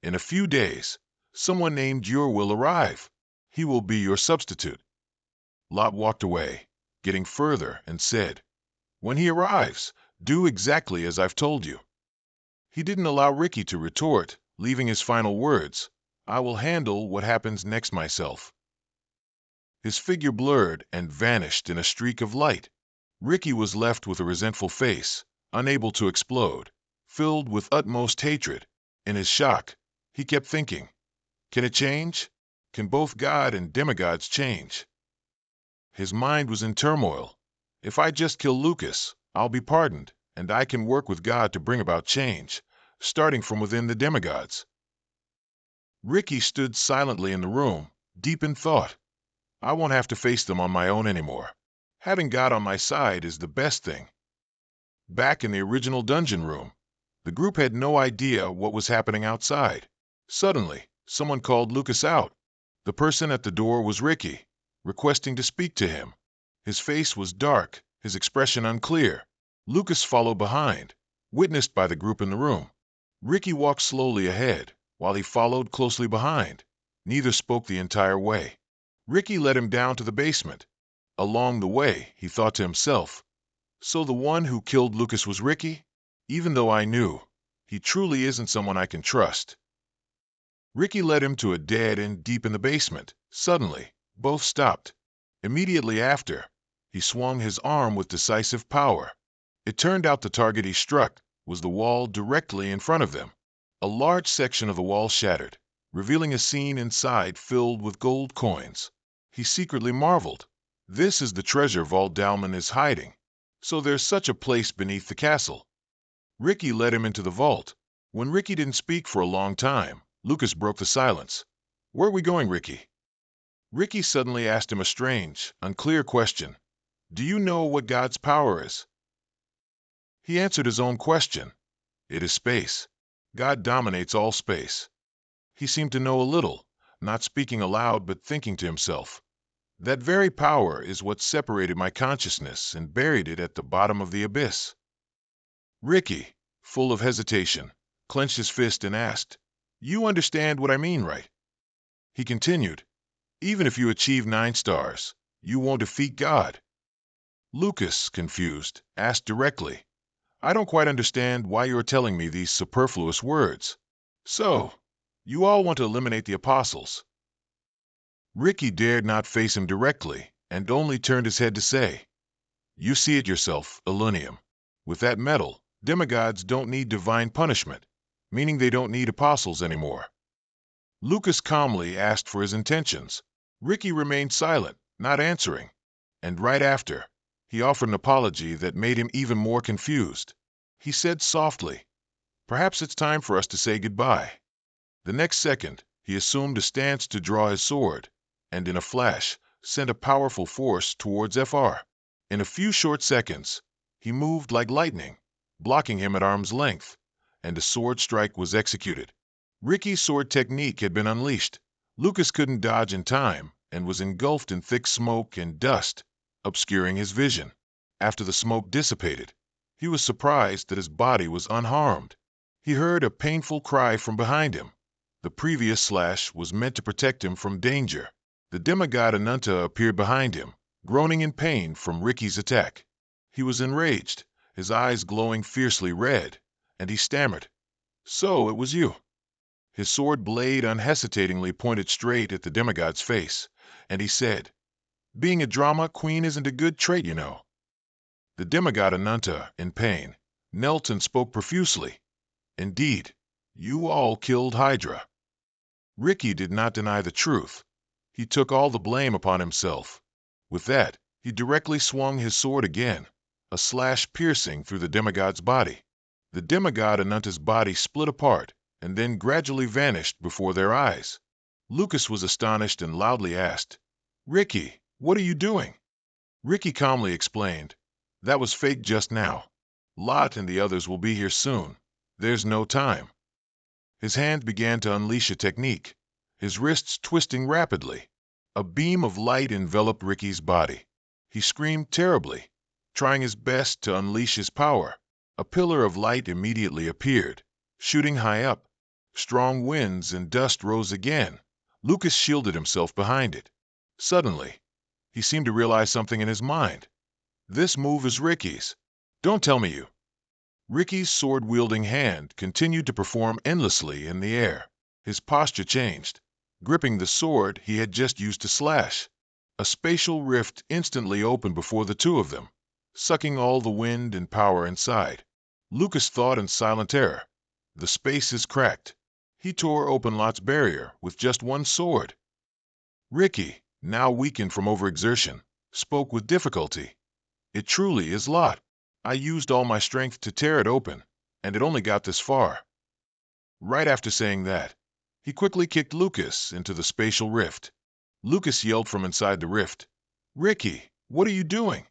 Speaker 1: In a few days, someone named Ur will arrive. He will be your substitute. Lot walked away, getting further, and said, When he arrives, do exactly as I've told you. He didn't allow Ricky to retort, leaving his final words, I will handle what happens next myself. His figure blurred and vanished in a streak of light. Ricky was left with a resentful face, unable to explode, filled with utmost hatred. In his shock, he kept thinking, Can it change? Can both God and demigods change? His mind was in turmoil. If I just kill Lucas, I'll be pardoned, and I can work with God to bring about change, starting from within the demigods. Ricky stood silently in the room, deep in thought. I won't have to face them on my own anymore. Having God on my side is the best thing. Back in the original dungeon room, the group had no idea what was happening outside. Suddenly, someone called Lucas out. The person at the door was Ricky, requesting to speak to him. His face was dark, his expression unclear. Lucas followed behind, witnessed by the group in the room. Ricky walked slowly ahead, while he followed closely behind. Neither spoke the entire way. Ricky led him down to the basement. Along the way, he thought to himself, so the one who killed Lucas was Ricky? Even though I knew, he truly isn't someone I can trust. Ricky led him to a dead end deep in the basement. Suddenly, both stopped. Immediately after, he swung his arm with decisive power. It turned out the target he struck was the wall directly in front of them. A large section of the wall shattered, revealing a scene inside filled with gold coins. He secretly marveled. This is the treasure vault Dalman is hiding. So there's such a place beneath the castle. Ricky led him into the vault. When Ricky didn't speak for a long time, Lucas broke the silence. Where are we going, Ricky? Ricky suddenly asked him a strange, unclear question. Do you know what God's power is? He answered his own question. It is space. God dominates all space. He seemed to know a little, not speaking aloud but thinking to himself. That very power is what separated my consciousness and buried it at the bottom of the abyss. Ricky, full of hesitation, clenched his fist and asked, You understand what I mean, right? He continued, Even if you achieve 9 stars, you won't defeat God. Lucas, confused, asked directly, I don't quite understand why you're telling me these superfluous words. So, you all want to eliminate the apostles. Ricky dared not face him directly, and only turned his head to say, You see it yourself, Elunium. With that metal, demigods don't need divine punishment, meaning they don't need apostles anymore. Lucas calmly asked for his intentions. Ricky remained silent, not answering, and right after, he offered an apology that made him even more confused. He said softly, Perhaps it's time for us to say goodbye. The next second, he assumed a stance to draw his sword, and in a flash, sent a powerful force towards FR. In a few short seconds, he moved like lightning, blocking him at arm's length, and a sword strike was executed. Ricky's sword technique had been unleashed. Lucas couldn't dodge in time and was engulfed in thick smoke and dust, obscuring his vision. After the smoke dissipated, he was surprised that his body was unharmed. He heard a painful cry from behind him. The previous slash was meant to protect him from danger. The demigod Ananta appeared behind him, groaning in pain from Ricky's attack. He was enraged, his eyes glowing fiercely red, and he stammered, So it was you. His sword blade unhesitatingly pointed straight at the demigod's face, and he said, Being a drama queen isn't a good trait, you know. The demigod Ananta, in pain, knelt and spoke profusely. Indeed, you all killed Hydra. Ricky did not deny the truth. He took all the blame upon himself. With that, he directly swung his sword again, a slash piercing through the demigod's body. The demigod Ananta's body split apart and then gradually vanished before their eyes. Lucas was astonished and loudly asked, Ricky, what are you doing? Ricky calmly explained, That was fake just now. Lot and the others will be here soon. There's no time. His hand began to unleash a technique, his wrists twisting rapidly. A beam of light enveloped Ricky's body. He screamed terribly, trying his best to unleash his power. A pillar of light immediately appeared, shooting high up. Strong winds and dust rose again. Lucas shielded himself behind it. Suddenly, he seemed to realize something in his mind. This move is Ricky's. Don't tell me you. Ricky's sword-wielding hand continued to perform endlessly in the air. His posture changed, gripping the sword he had just used to slash. A spatial rift instantly opened before the two of them, sucking all the wind and power inside. Lucas thought in silent terror. The space is cracked. He tore open Lot's barrier with just one sword. Ricky, now weakened from overexertion, spoke with difficulty. It truly is Lot. I used all my strength to tear it open, and it only got this far. Right after saying that, he quickly kicked Lucas into the spatial rift. Lucas yelled from inside the rift, Ricky, what are you doing?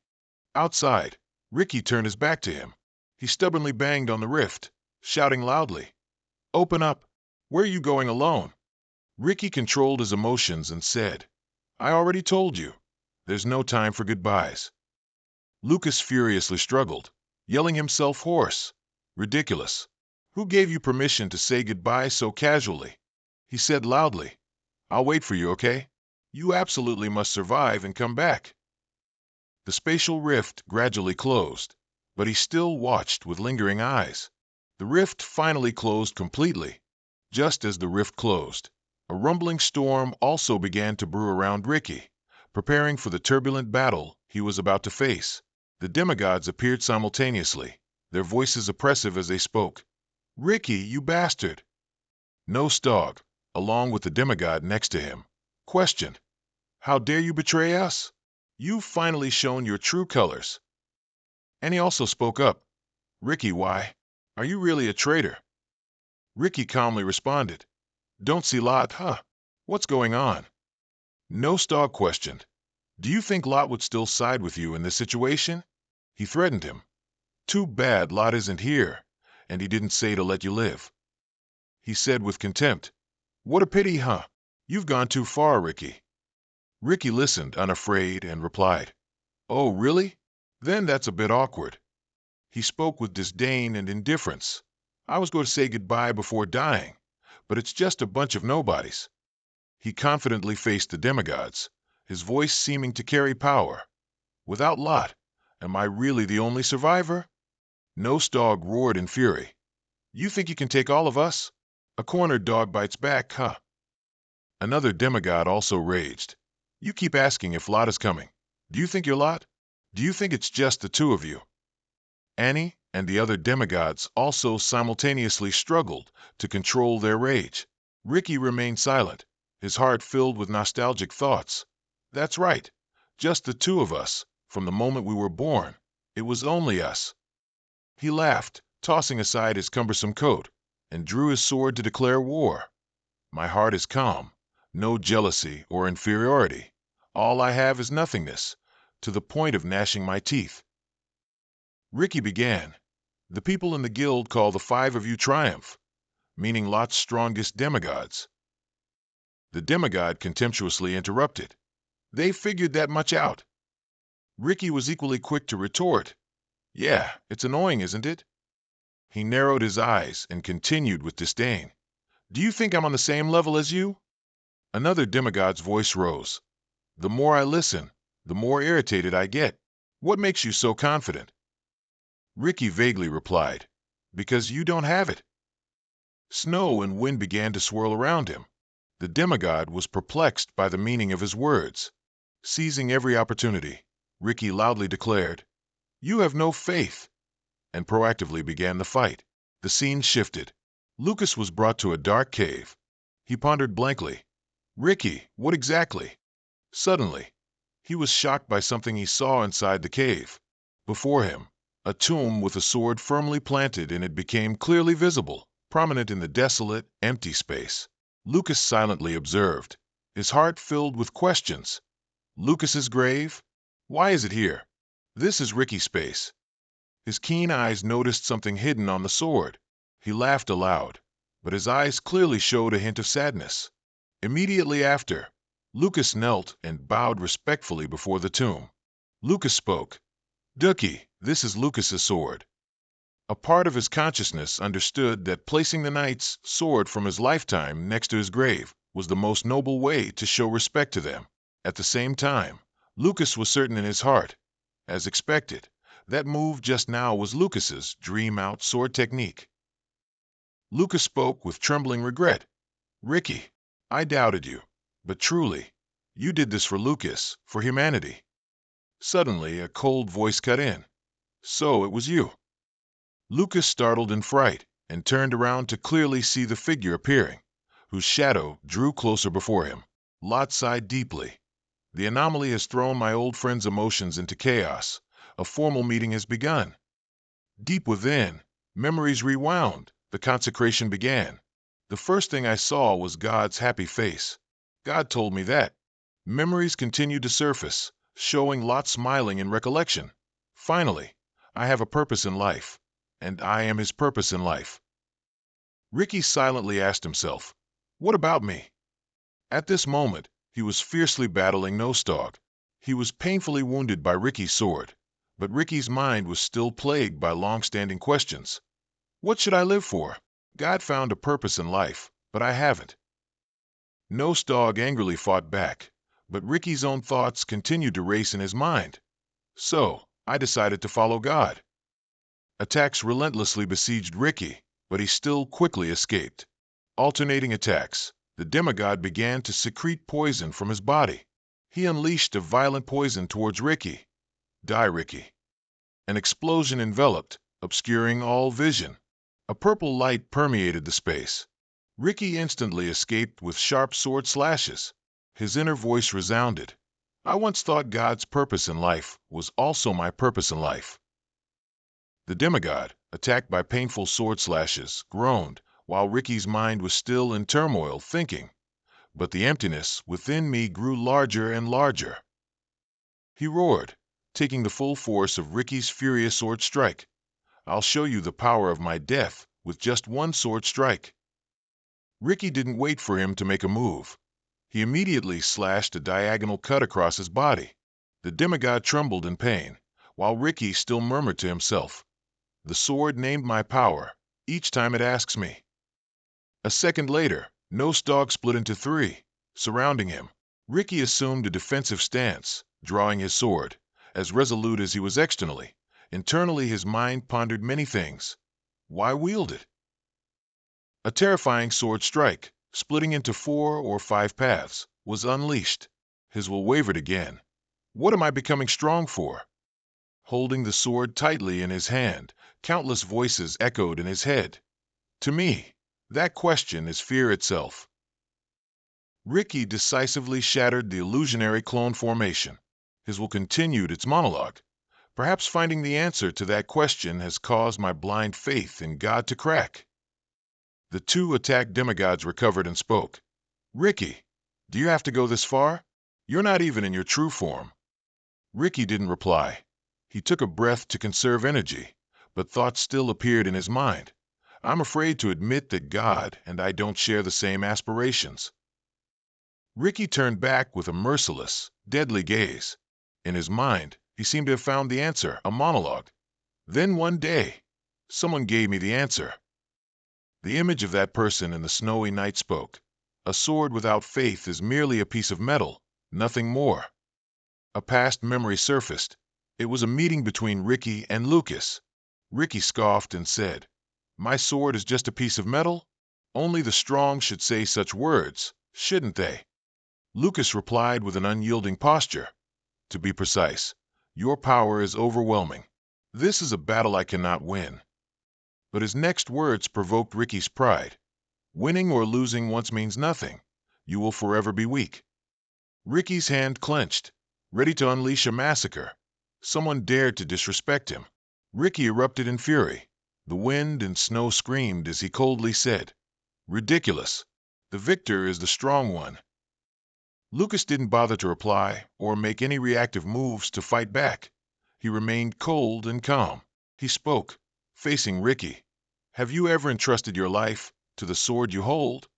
Speaker 1: Outside, Ricky turned his back to him. He stubbornly banged on the rift, shouting loudly, Open up! Where are you going alone? Ricky controlled his emotions and said, I already told you. There's no time for goodbyes. Lucas furiously struggled, yelling himself hoarse. Ridiculous. Who gave you permission to say goodbye so casually? He said loudly. I'll wait for you, okay? You absolutely must survive and come back. The spatial rift gradually closed, but he still watched with lingering eyes. The rift finally closed completely. Just as the rift closed, a rumbling storm also began to brew around Ricky, preparing for the turbulent battle he was about to face. The demigods appeared simultaneously, their voices oppressive as they spoke. Ricky, you bastard! Dog, along with the demigod next to him, questioned. How dare you betray us? You've finally shown your true colors. And he also spoke up. Ricky, why? Are you really a traitor? Ricky calmly responded. Don't see Lot, huh? What's going on? Dog questioned. Do you think Lot would still side with you in this situation? He threatened him. Too bad Lot isn't here, and he didn't say to let you live. He said with contempt. What a pity, huh? You've gone too far, Ricky. Ricky listened, unafraid, and replied, Oh, really? Then that's a bit awkward. He spoke with disdain and indifference. I was going to say goodbye before dying, but it's just a bunch of nobodies. He confidently faced the demigods, his voice seeming to carry power. Without Lot, am I really the only survivor? Dog roared in fury. You think you can take all of us? A cornered dog bites back, huh? Another demigod also raged. You keep asking if Lot is coming. Do you think you're Lot? Do you think it's just the two of you? Annie and the other demigods also simultaneously struggled to control their rage. Ricky remained silent, his heart filled with nostalgic thoughts. That's right, just the two of us, from the moment we were born. It was only us. He laughed, tossing aside his cumbersome coat, and drew his sword to declare war. My heart is calm, no jealousy or inferiority. All I have is nothingness, to the point of gnashing my teeth. Ricky began. The people in the guild call the five of you triumph, meaning Lot's strongest demigods. The demigod contemptuously interrupted. They figured that much out. Ricky was equally quick to retort. Yeah, it's annoying, isn't it? He narrowed his eyes and continued with disdain. Do you think I'm on the same level as you? Another demigod's voice rose. The more I listen, the more irritated I get. What makes you so confident? Ricky vaguely replied, Because you don't have it. Snow and wind began to swirl around him. The demigod was perplexed by the meaning of his words. Seizing every opportunity, Ricky loudly declared, You have no faith, and proactively began the fight. The scene shifted. Lucas was brought to a dark cave. He pondered blankly. Ricky, what exactly? Suddenly, he was shocked by something he saw inside the cave. Before him, a tomb with a sword firmly planted in it became clearly visible, prominent in the desolate, empty space. Lucas silently observed, his heart filled with questions. Lucas's grave? Why is it here? This is Ricky's space. His keen eyes noticed something hidden on the sword. He laughed aloud, but his eyes clearly showed a hint of sadness. Immediately after, Lucas knelt and bowed respectfully before the tomb. Lucas spoke. Dookie, this is Lucas's sword. A part of his consciousness understood that placing the knight's sword from his lifetime next to his grave was the most noble way to show respect to them. At the same time, Lucas was certain in his heart, as expected, that move just now was Lucas's dream-out sword technique. Lucas spoke with trembling regret. Ricky, I doubted you, but truly, you did this for Lucas, for humanity. Suddenly, a cold voice cut in. So it was you. Lucas startled in fright and turned around to clearly see the figure appearing, whose shadow drew closer before him. Lot sighed deeply. The anomaly has thrown my old friend's emotions into chaos. A formal meeting has begun. Deep within, memories rewound. The consecration began. The first thing I saw was God's happy face. God told me that. Memories continued to surface, showing Lot smiling in recollection. Finally, I have a purpose in life, and I am his purpose in life. Ricky silently asked himself, What about me? At this moment, he was fiercely battling Dog. He was painfully wounded by Ricky's sword, But Ricky's mind was still plagued by long-standing questions. What should I live for? God found a purpose in life, but I haven't. Nose Dog angrily fought back, but Ricky's own thoughts continued to race in his mind. So, I decided to follow God. Attacks relentlessly besieged Ricky, but he still quickly escaped. Alternating attacks, the demigod began to secrete poison from his body. He unleashed a violent poison towards Ricky. Die, Ricky. An explosion enveloped, obscuring all vision. A purple light permeated the space. Ricky instantly escaped with sharp sword slashes. His inner voice resounded. I once thought God's purpose in life was also my purpose in life. The demigod, attacked by painful sword slashes, groaned, while Ricky's mind was still in turmoil, thinking. But the emptiness within me grew larger and larger. He roared, taking the full force of Ricky's furious sword strike. I'll show you the power of my death with just one sword strike. Ricky didn't wait for him to make a move. He immediately slashed a diagonal cut across his body. The demigod trembled in pain, while Ricky still murmured to himself, the sword named my power, each time it asks me. A second later, Nose Dog split into three, surrounding him. Ricky assumed a defensive stance, drawing his sword, as resolute as he was externally. Internally, his mind pondered many things. Why wield it? A terrifying sword strike, splitting into 4 or 5 paths, was unleashed. His will wavered again. What am I becoming strong for? Holding the sword tightly in his hand, countless voices echoed in his head. To me, that question is fear itself. Ricky decisively shattered the illusionary clone formation. His will continued its monologue. Perhaps finding the answer to that question has caused my blind faith in God to crack. The two attacked demigods recovered and spoke. Ricky, do you have to go this far? You're not even in your true form. Ricky didn't reply. He took a breath to conserve energy, but thoughts still appeared in his mind. I'm afraid to admit that God and I don't share the same aspirations. Ricky turned back with a merciless, deadly gaze. In his mind, he seemed to have found the answer, a monologue. Then one day, someone gave me the answer. The image of that person in the snowy night spoke. A sword without faith is merely a piece of metal, nothing more. A past memory surfaced. It was a meeting between Ricky and Lucas. Ricky scoffed and said, My sword is just a piece of metal? Only the strong should say such words, shouldn't they? Lucas replied with an unyielding posture. To be precise, your power is overwhelming. This is a battle I cannot win. But his next words provoked Ricky's pride. Winning or losing once means nothing. You will forever be weak. Ricky's hand clenched, ready to unleash a massacre. Someone dared to disrespect him. Ricky erupted in fury. The wind and snow screamed as he coldly said, Ridiculous. The victor is the strong one. Lucas didn't bother to reply or make any reactive moves to fight back. He remained cold and calm. He spoke, facing Ricky. Have you ever entrusted your life to the sword you hold?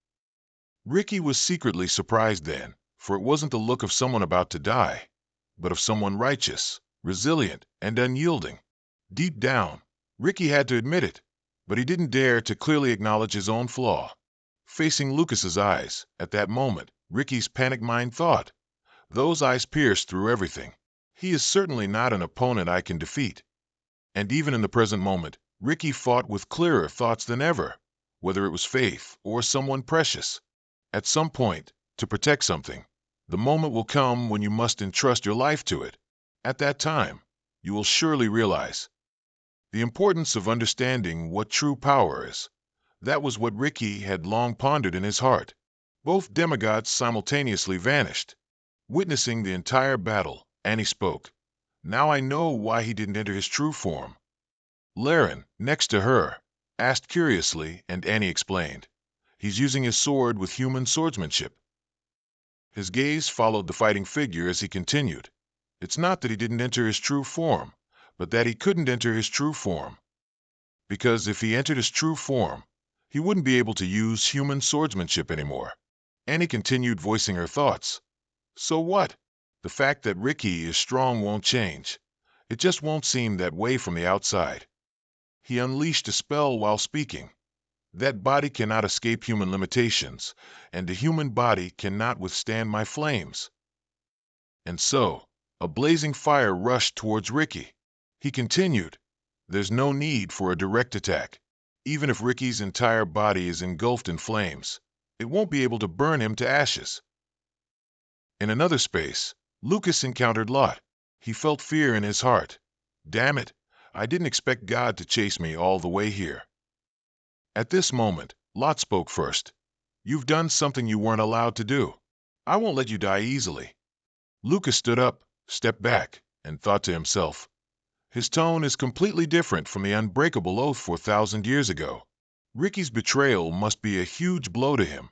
Speaker 1: Ricky was secretly surprised then, for it wasn't the look of someone about to die, but of someone righteous, resilient, and unyielding. Deep down, Ricky had to admit it, but he didn't dare to clearly acknowledge his own flaw. Facing Lucas's eyes, at that moment, Ricky's panicked mind thought, those eyes pierced through everything. He is certainly not an opponent I can defeat. And even in the present moment, Ricky fought with clearer thoughts than ever, whether it was faith or someone precious. At some point, to protect something, the moment will come when you must entrust your life to it. At that time, you will surely realize the importance of understanding what true power is. That was what Ricky had long pondered in his heart. Both demigods simultaneously vanished. Witnessing the entire battle, Annie spoke. Now I know why he didn't enter his true form. Laren, next to her, asked curiously, and Annie explained. He's using his sword with human swordsmanship. His gaze followed the fighting figure as he continued. It's not that he didn't enter his true form, but that he couldn't enter his true form. Because if he entered his true form, he wouldn't be able to use human swordsmanship anymore. Annie continued voicing her thoughts. So what? The fact that Ricky is strong won't change. It just won't seem that way from the outside. He unleashed a spell while speaking. That body cannot escape human limitations, and the human body cannot withstand my flames. And so, a blazing fire rushed towards Ricky. He continued, "There's no need for a direct attack. Even if Ricky's entire body is engulfed in flames, it won't be able to burn him to ashes." In another space, Lucas encountered Lot. He felt fear in his heart. Damn it, I didn't expect God to chase me all the way here. At this moment, Lot spoke first. "You've done something you weren't allowed to do. I won't let you die easily." Lucas stood up, stepped back, and thought to himself, his tone is completely different from the unbreakable oath 4,000 years ago. Ricky's betrayal must be a huge blow to him.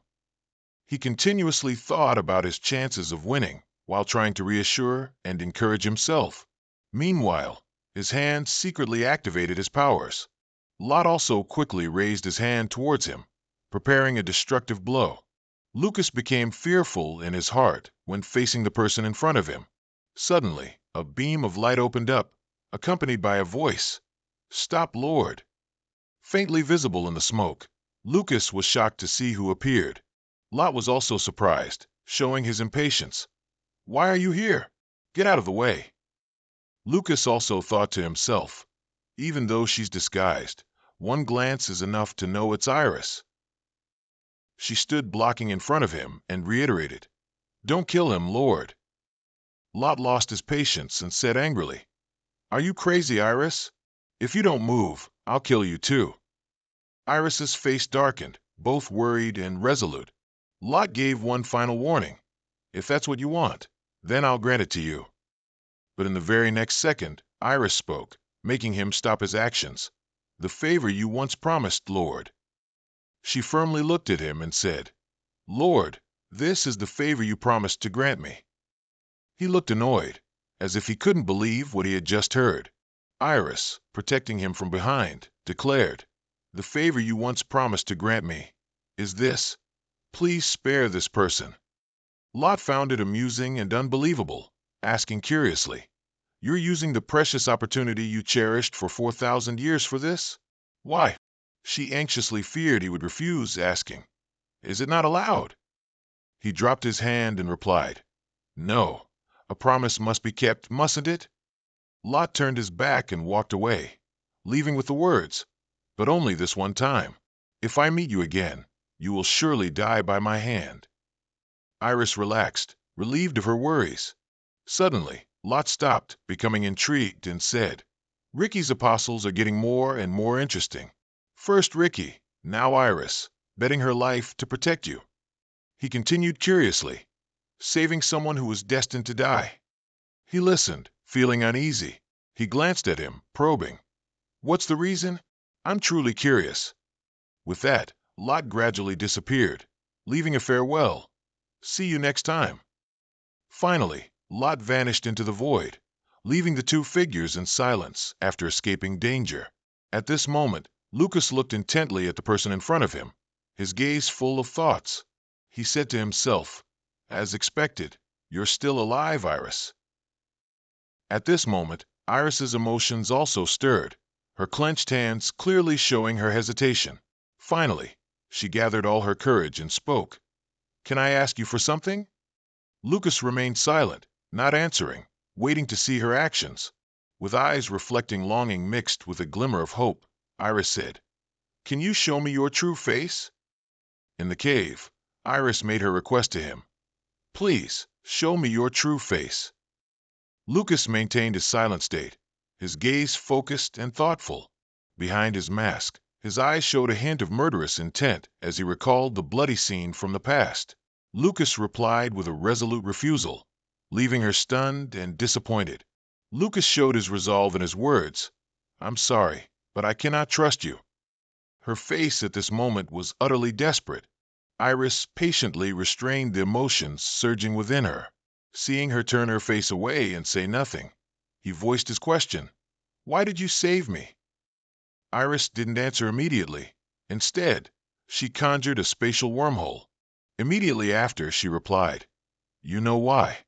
Speaker 1: He continuously thought about his chances of winning, while trying to reassure and encourage himself. Meanwhile, his hand secretly activated his powers. Lot also quickly raised his hand towards him, preparing a destructive blow. Lucas became fearful in his heart when facing the person in front of him. Suddenly, a beam of light opened up, accompanied by a voice. "Stop, Lord!" Faintly visible in the smoke, Lucas was shocked to see who appeared. Lot was also surprised, showing his impatience. "Why are you here? Get out of the way." Lucas also thought to himself, even though she's disguised, one glance is enough to know it's Iris. She stood blocking in front of him and reiterated, "Don't kill him, Lord." Lot lost his patience and said angrily, "Are you crazy, Iris? If you don't move, I'll kill you too." Iris's face darkened, both worried and resolute. Lot gave one final warning. "If that's what you want, then I'll grant it to you." But in the very next second, Iris spoke, making him stop his actions. "The favor you once promised, Lord." She firmly looked at him and said, "Lord, this is the favor you promised to grant me." He looked annoyed, as if he couldn't believe what he had just heard. Iris, protecting him from behind, declared, "The favor you once promised to grant me is this. Please spare this person." Lot found it amusing and unbelievable, asking curiously, "You're using the precious opportunity you cherished for 4,000 years for this? Why?" She anxiously feared he would refuse, asking, "Is it not allowed?" He dropped his hand and replied, "No, a promise must be kept, mustn't it?" Lot turned his back and walked away, leaving with the words, "But only this one time. If I meet you again, you will surely die by my hand." Iris relaxed, relieved of her worries. Suddenly, Lot stopped, becoming intrigued, and said, "Ricky's apostles are getting more and more interesting. First Ricky, now Iris, betting her life to protect you." He continued curiously, "Saving someone who was destined to die." He listened, feeling uneasy. He glanced at him, probing. "What's the reason? I'm truly curious." With that, Lot gradually disappeared, leaving a farewell. "See you next time." Finally, Lot vanished into the void, leaving the two figures in silence after escaping danger. At this moment, Lucas looked intently at the person in front of him, his gaze full of thoughts. He said to himself, "As expected, you're still alive, Iris." At this moment, Iris's emotions also stirred, her clenched hands clearly showing her hesitation. Finally, she gathered all her courage and spoke. "Can I ask you for something?" Lucas remained silent, not answering, waiting to see her actions. With eyes reflecting longing mixed with a glimmer of hope, Iris said, "Can you show me your true face?" In the cave, Iris made her request to him. "Please, show me your true face." Lucas maintained his silent state, his gaze focused and thoughtful. Behind his mask, his eyes showed a hint of murderous intent as he recalled the bloody scene from the past. Lucas replied with a resolute refusal, leaving her stunned and disappointed. Lucas showed his resolve in his words, "I'm sorry, but I cannot trust you." Her face at this moment was utterly desperate. Iris patiently restrained the emotions surging within her. Seeing her turn her face away and say nothing, he voiced his question, "Why did you save me?" Iris didn't answer immediately. Instead, she conjured a spatial wormhole. Immediately after, she replied, "You know why."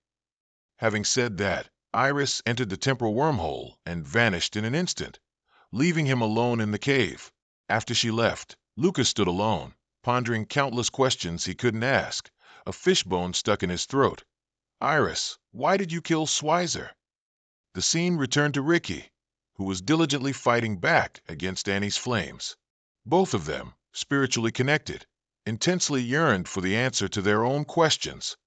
Speaker 1: Having said that, Iris entered the temporal wormhole and vanished in an instant, leaving him alone in the cave. After she left, Lucas stood alone, pondering countless questions he couldn't ask, a fishbone stuck in his throat. Iris, why did you kill Schweizer? The scene returned to Ricky, who was diligently fighting back against Annie's flames. Both of them, spiritually connected, intensely yearned for the answer to their own questions.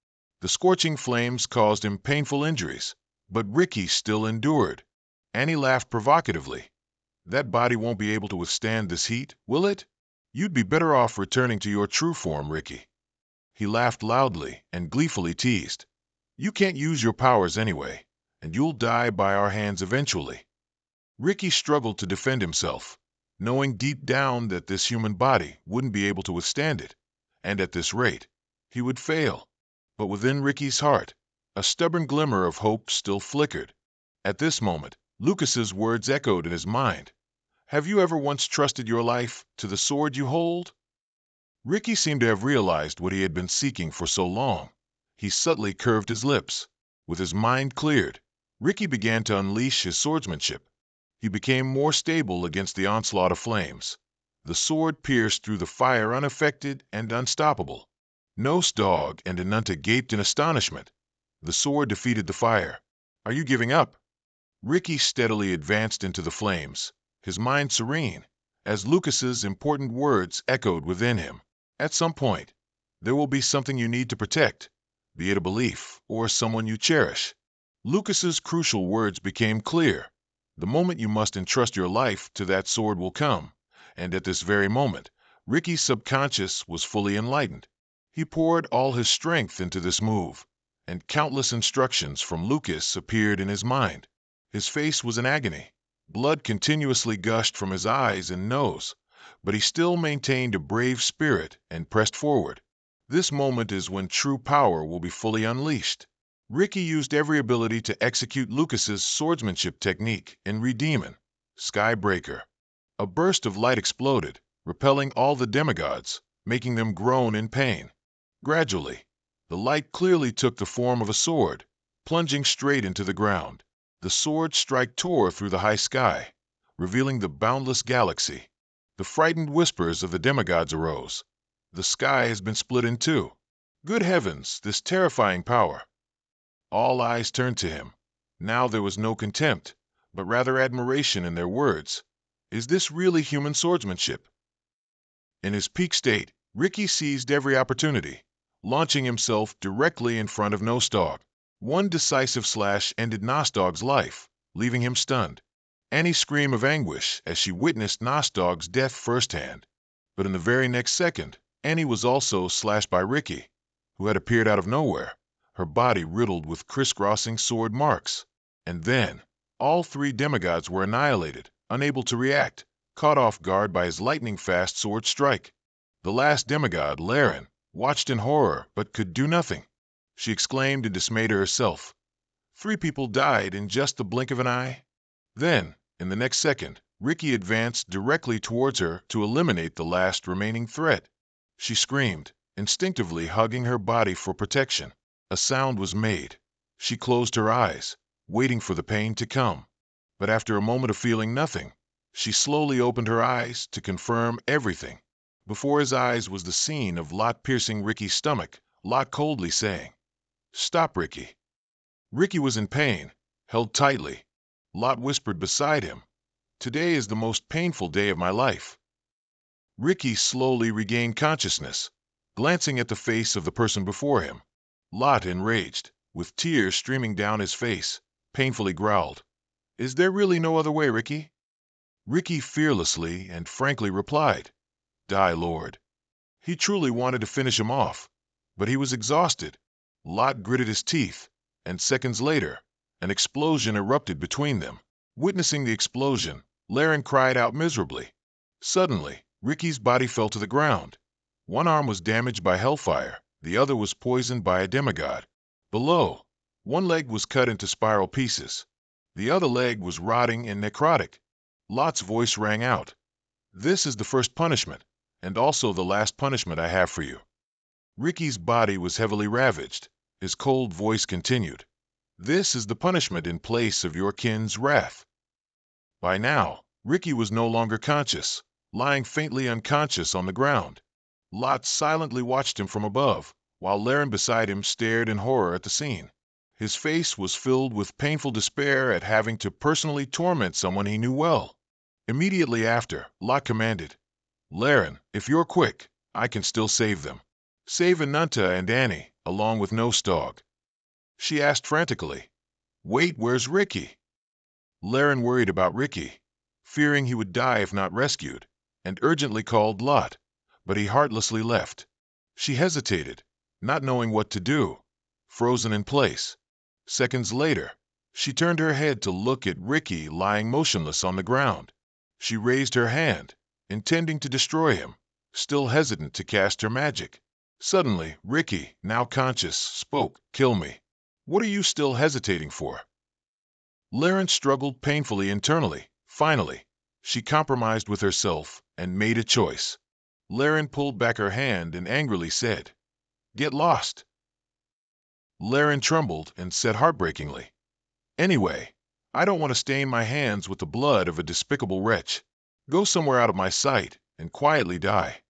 Speaker 1: The scorching flames caused him painful injuries, but Ricky still endured. Annie laughed provocatively. That body won't be able to withstand this heat, will it? You'd be better off returning to your true form, Ricky. He laughed loudly and gleefully teased. You can't use your powers anyway, and you'll die by our hands eventually. Ricky struggled to defend himself, knowing deep down that this human body wouldn't be able to withstand it, and at this rate, he would fail. But within Ricky's heart, a stubborn glimmer of hope still flickered. At this moment, Lucas's words echoed in his mind. Have you ever once trusted your life to the sword you hold? Ricky seemed to have realized what he had been seeking for so long. He subtly curved his lips. With his mind cleared, Ricky began to unleash his swordsmanship. He became more stable against the onslaught of flames. The sword pierced through the fire unaffected and unstoppable. Nose Dog and Anunta gaped in astonishment. The sword defeated the fire. Are you giving up? Ricky steadily advanced into the flames, his mind serene, as Lucas's important words echoed within him. At some point, there will be something you need to protect, be it a belief or someone you cherish. Lucas's crucial words became clear. The moment you must entrust your life to that sword will come, and at this very moment, Ricky's subconscious was fully enlightened. He poured all his strength into this move, and countless instructions from Lucas appeared in his mind. His face was in agony. Blood continuously gushed from his eyes and nose, but he still maintained a brave spirit and pressed forward. This moment is when true power will be fully unleashed. Ricky used every ability to execute Lucas's swordsmanship technique in Redemon, Skybreaker. A burst of light exploded, repelling all the demigods, making them groan in pain. Gradually, the light clearly took the form of a sword, plunging straight into the ground. The sword strike tore through the high sky, revealing the boundless galaxy. The frightened whispers of the demigods arose. The sky has been split in two. Good heavens, this terrifying power! All eyes turned to him. Now there was no contempt, but rather admiration in their words. Is this really human swordsmanship? In his peak state, Ricky seized every opportunity, launching himself directly in front of Nostog. One decisive slash ended Nostog's life, leaving him stunned. Annie screamed of anguish as she witnessed Nostog's death firsthand. But in the very next second, Annie was also slashed by Ricky, who had appeared out of nowhere, her body riddled with crisscrossing sword marks. And then, all three demigods were annihilated, unable to react, caught off guard by his lightning-fast sword strike. The last demigod, Laren, watched in horror but could do nothing. She exclaimed in dismay to herself. 3 people died in just the blink of an eye. Then, in the next second, Ricky advanced directly towards her to eliminate the last remaining threat. She screamed, instinctively hugging her body for protection. A sound was made. She closed her eyes, waiting for the pain to come. But after a moment of feeling nothing, she slowly opened her eyes to confirm everything. Before his eyes was the scene of Lot piercing Ricky's stomach, Lot coldly saying, "Stop, Ricky." Ricky was in pain, held tightly. Lot whispered beside him, "Today is the most painful day of my life." Ricky slowly regained consciousness, glancing at the face of the person before him. Lot, enraged, with tears streaming down his face, painfully growled, "Is there really no other way, Ricky?" Ricky fearlessly and frankly replied, "Die, Lord." He truly wanted to finish him off, but he was exhausted. Lot gritted his teeth, and seconds later, an explosion erupted between them. Witnessing the explosion, Laren cried out miserably. Suddenly, Ricky's body fell to the ground. One arm was damaged by hellfire, the other was poisoned by a demigod. Below, one leg was cut into spiral pieces. The other leg was rotting and necrotic. Lot's voice rang out, "This is the first punishment, and also the last punishment I have for you." Ricky's body was heavily ravaged. His cold voice continued, This is the punishment in place of your kin's wrath." By now, Ricky was no longer conscious, lying faintly unconscious on the ground. Lot silently watched him from above, while Laren beside him stared in horror at the scene. His face was filled with painful despair at having to personally torment someone he knew well. Immediately after, Lot commanded, "Laren, if you're quick, I can still save them. Save Anunta and Annie, along with Nostog." She asked frantically, "Wait, where's Ricky?" Laren worried about Ricky, fearing he would die if not rescued, and urgently called Lot, but he heartlessly left. She hesitated, not knowing what to do, frozen in place. Seconds later, she turned her head to look at Ricky lying motionless on the ground. She raised her hand, intending to destroy him, still hesitant to cast her magic. Suddenly, Ricky, now conscious, spoke, "Kill me. What are you still hesitating for?" Laren struggled painfully internally. Finally, she compromised with herself and made a choice. Laren pulled back her hand and angrily said, "Get lost." Laren trembled and said heartbreakingly, "Anyway, I don't want to stain my hands with the blood of a despicable wretch. Go somewhere out of my sight and quietly die."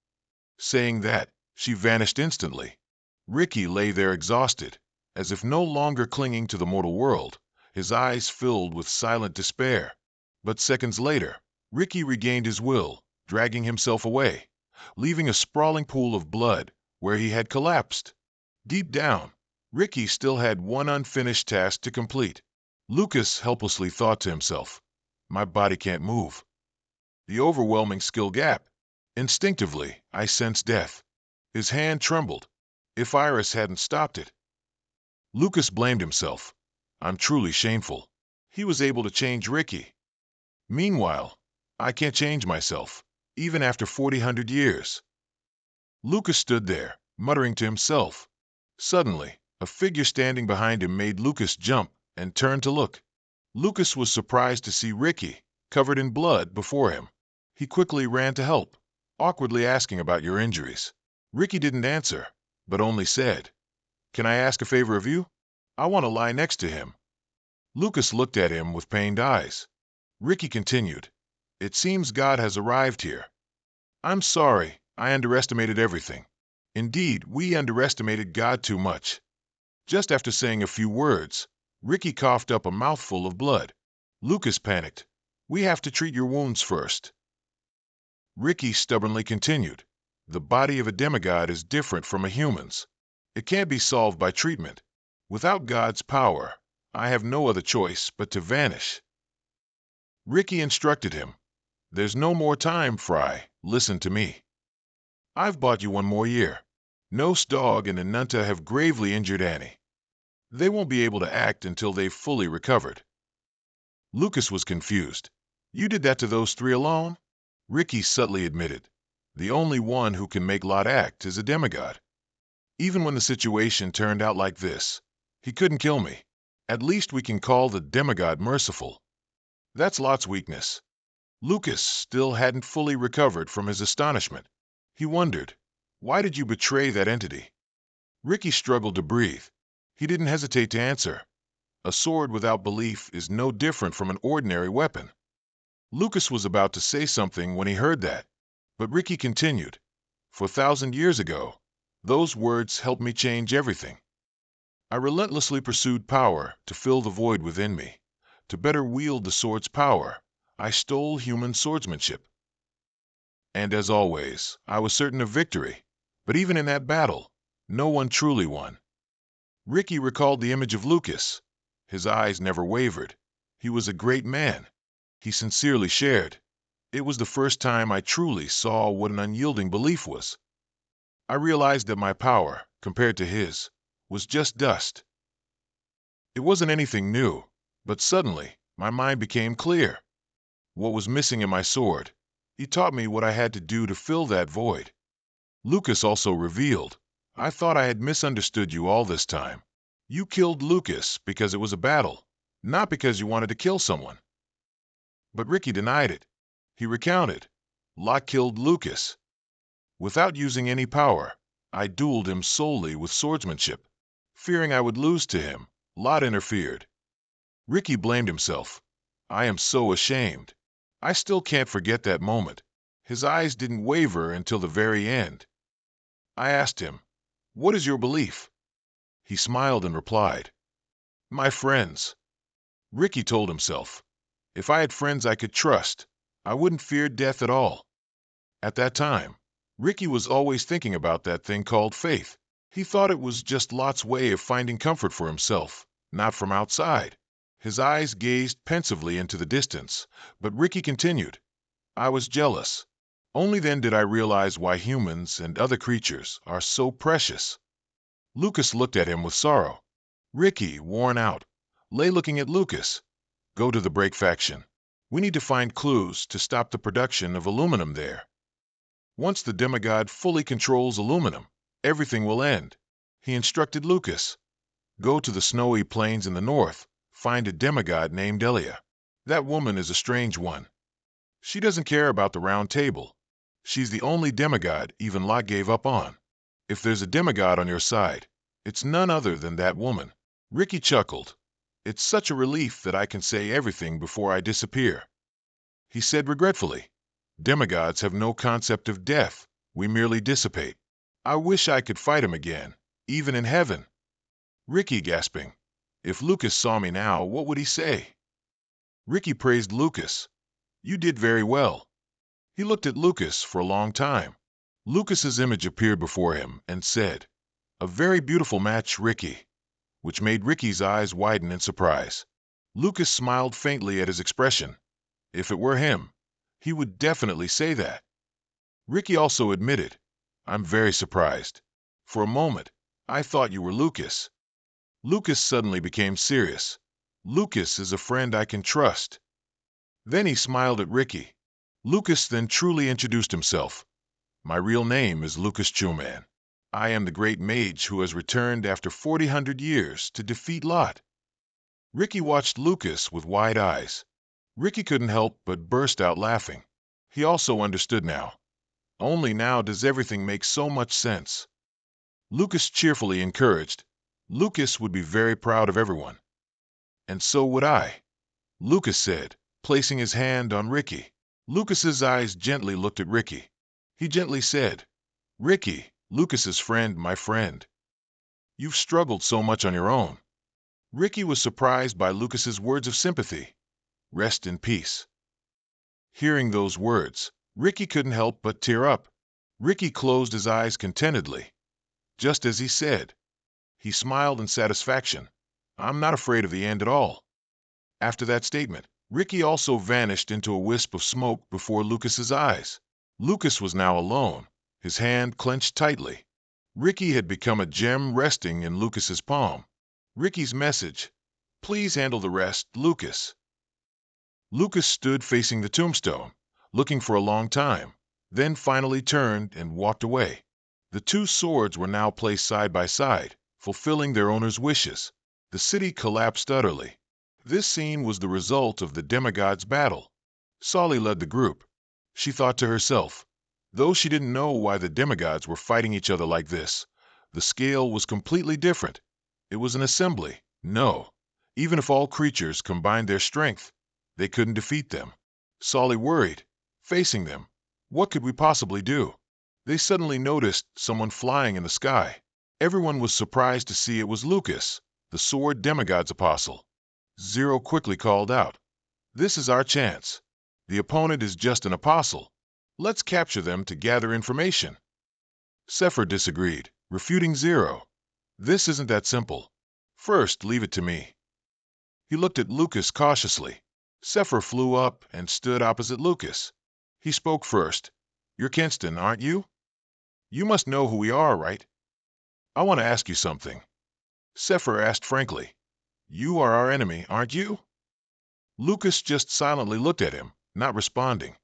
Speaker 1: Saying that, she vanished instantly. Ricky lay there exhausted, as if no longer clinging to the mortal world, his eyes filled with silent despair. But seconds later, Ricky regained his will, dragging himself away, leaving a sprawling pool of blood where he had collapsed. Deep down, Ricky still had one unfinished task to complete. Lucas helplessly thought to himself, "My body can't move. The overwhelming skill gap. Instinctively, I sense death." His hand trembled. If Iris hadn't stopped it. Lucas blamed himself. "I'm truly shameful." He was able to change Ricky. Meanwhile, I can't change myself, even after 4,000 years. Lucas stood there, muttering to himself. Suddenly, a figure standing behind him made Lucas jump and turn to look. Lucas was surprised to see Ricky, covered in blood, before him. He quickly ran to help, awkwardly asking about your injuries. Ricky didn't answer, but only said, "Can I ask a favor of you? I want to lie next to him." Lucas looked at him with pained eyes. Ricky continued, "It seems God has arrived here. I'm sorry, I underestimated everything. Indeed, we underestimated God too much." Just after saying a few words, Ricky coughed up a mouthful of blood. Lucas panicked. "We have to treat your wounds first." Ricky stubbornly continued, "The body of a demigod is different from a human's. It can't be solved by treatment. Without God's power, I have no other choice but to vanish." Ricky instructed him, "There's no more time, Frey. Listen to me. I've bought you one more year. Nostog and Anunta have gravely injured Annie. They won't be able to act until they've fully recovered." Lucas was confused. "You did that to those three alone?" Ricky subtly admitted, "The only one who can make Lot act is a demigod. Even when the situation turned out like this, he couldn't kill me. At least we can call the demigod merciful. That's Lot's weakness." Lucas still hadn't fully recovered from his astonishment. He wondered, "Why did you betray that entity?" Ricky struggled to breathe. He didn't hesitate to answer, "A sword without belief is no different from an ordinary weapon." Lucas was about to say something when he heard that, but Ricky continued, "For 1,000 years ago, those words helped me change everything. I relentlessly pursued power to fill the void within me. To better wield the sword's power, I stole human swordsmanship. And as always, I was certain of victory, but even in that battle, no one truly won." Ricky recalled the image of Lucas. His eyes never wavered. He was a great man. He sincerely shared. It was the first time I truly saw what an unyielding belief was. I realized that my power, compared to his, was just dust. It wasn't anything new, but suddenly my mind became clear. What was missing in my sword? He taught me what I had to do to fill that void." Lucas also revealed, "I thought I had misunderstood you all this time. You killed Lucas because it was a battle, not because you wanted to kill someone." But Ricky denied it. He recounted, "Lot killed Lucas. Without using any power, I dueled him solely with swordsmanship, fearing I would lose to him, Lot interfered. Ricky blamed himself. I am so ashamed. I still can't forget that moment. His eyes didn't waver until the very end. I asked him, "What is your belief?" He smiled and replied, "My friends." Ricky told himself, if I had friends I could trust, I wouldn't fear death at all. At that time, Ricky was always thinking about that thing called faith. He thought it was just Lot's way of finding comfort for himself, not from outside. His eyes gazed pensively into the distance, but Ricky continued, I was jealous. Only then did I realize why humans and other creatures are so precious. Lucas looked at him with sorrow. Ricky, worn out, lay looking at Lucas. Go to the break faction. We need to find clues to stop the production of aluminum there. Once the demigod fully controls aluminum, everything will end. He instructed Lucas. Go to the snowy plains in the north, find a demigod named Elia. That woman is a strange one. She doesn't care about the round table. She's the only demigod even Lot gave up on. If there's a demigod on your side, it's none other than that woman. Ricky chuckled. It's such a relief that I can say everything before I disappear. He said regretfully, demigods have no concept of death. We merely dissipate. I wish I could fight him again, even in heaven. Ricky gasping. If Lucas saw me now, what would he say? Ricky praised Lucas. You did very well. He looked at Lucas for a long time. Lucas's image appeared before him and said, a very beautiful match, Ricky, which made Ricky's eyes widen in surprise. Lucas smiled faintly at his expression. If it were him, he would definitely say that. Ricky also admitted, I'm very surprised. For a moment, I thought you were Lucas. Lucas suddenly became serious. Lucas is a friend I can trust. Then he smiled at Ricky. Lucas then truly introduced himself. My real name is Lucas Chuman. I am the great mage who has returned after 400 years to defeat Lot. Ricky watched Lucas with wide eyes. Ricky couldn't help but burst out laughing. He also understood now. Only now does everything make so much sense. Lucas cheerfully encouraged. Lucas would be very proud of everyone. And so would I, Lucas said, placing his hand on Ricky. Lucas's eyes gently looked at Ricky. He gently said, Ricky, Lucas's friend, my friend. You've struggled so much on your own. Ricky was surprised by Lucas's words of sympathy. Rest in peace. Hearing those words, Ricky couldn't help but tear up. Ricky closed his eyes contentedly. Just as he said. He smiled in satisfaction. I'm not afraid of the end at all. After that statement, Ricky also vanished into a wisp of smoke before Lucas's eyes. Lucas was now alone, his hand clenched tightly. Ricky had become a gem resting in Lucas's palm. Ricky's message, please handle the rest, Lucas. Lucas stood facing the tombstone, looking for a long time, then finally turned and walked away. The two swords were now placed side by side, fulfilling their owner's wishes. The city collapsed utterly. This scene was the result of the demigods' battle. Solly led the group. She thought to herself, though she didn't know why the demigods were fighting each other like this, the scale was completely different. It was an assembly. No, even if all creatures combined their strength, they couldn't defeat them. Solly worried, facing them. What could we possibly do? They suddenly noticed someone flying in the sky. Everyone was surprised to see it was Lucas, the sword demigod's apostle. Zero quickly called out, this is our chance. The opponent is just an apostle. Let's capture them to gather information. Sepher disagreed, refuting Zero. This isn't that simple. First, leave it to me. He looked at Lucas cautiously. Sepher flew up and stood opposite Lucas. He spoke first. You're Kenston, aren't you? You must know who we are, right? I want to ask you something. Sepher asked frankly. You are our enemy, aren't you? Lucas just silently looked at him, not responding.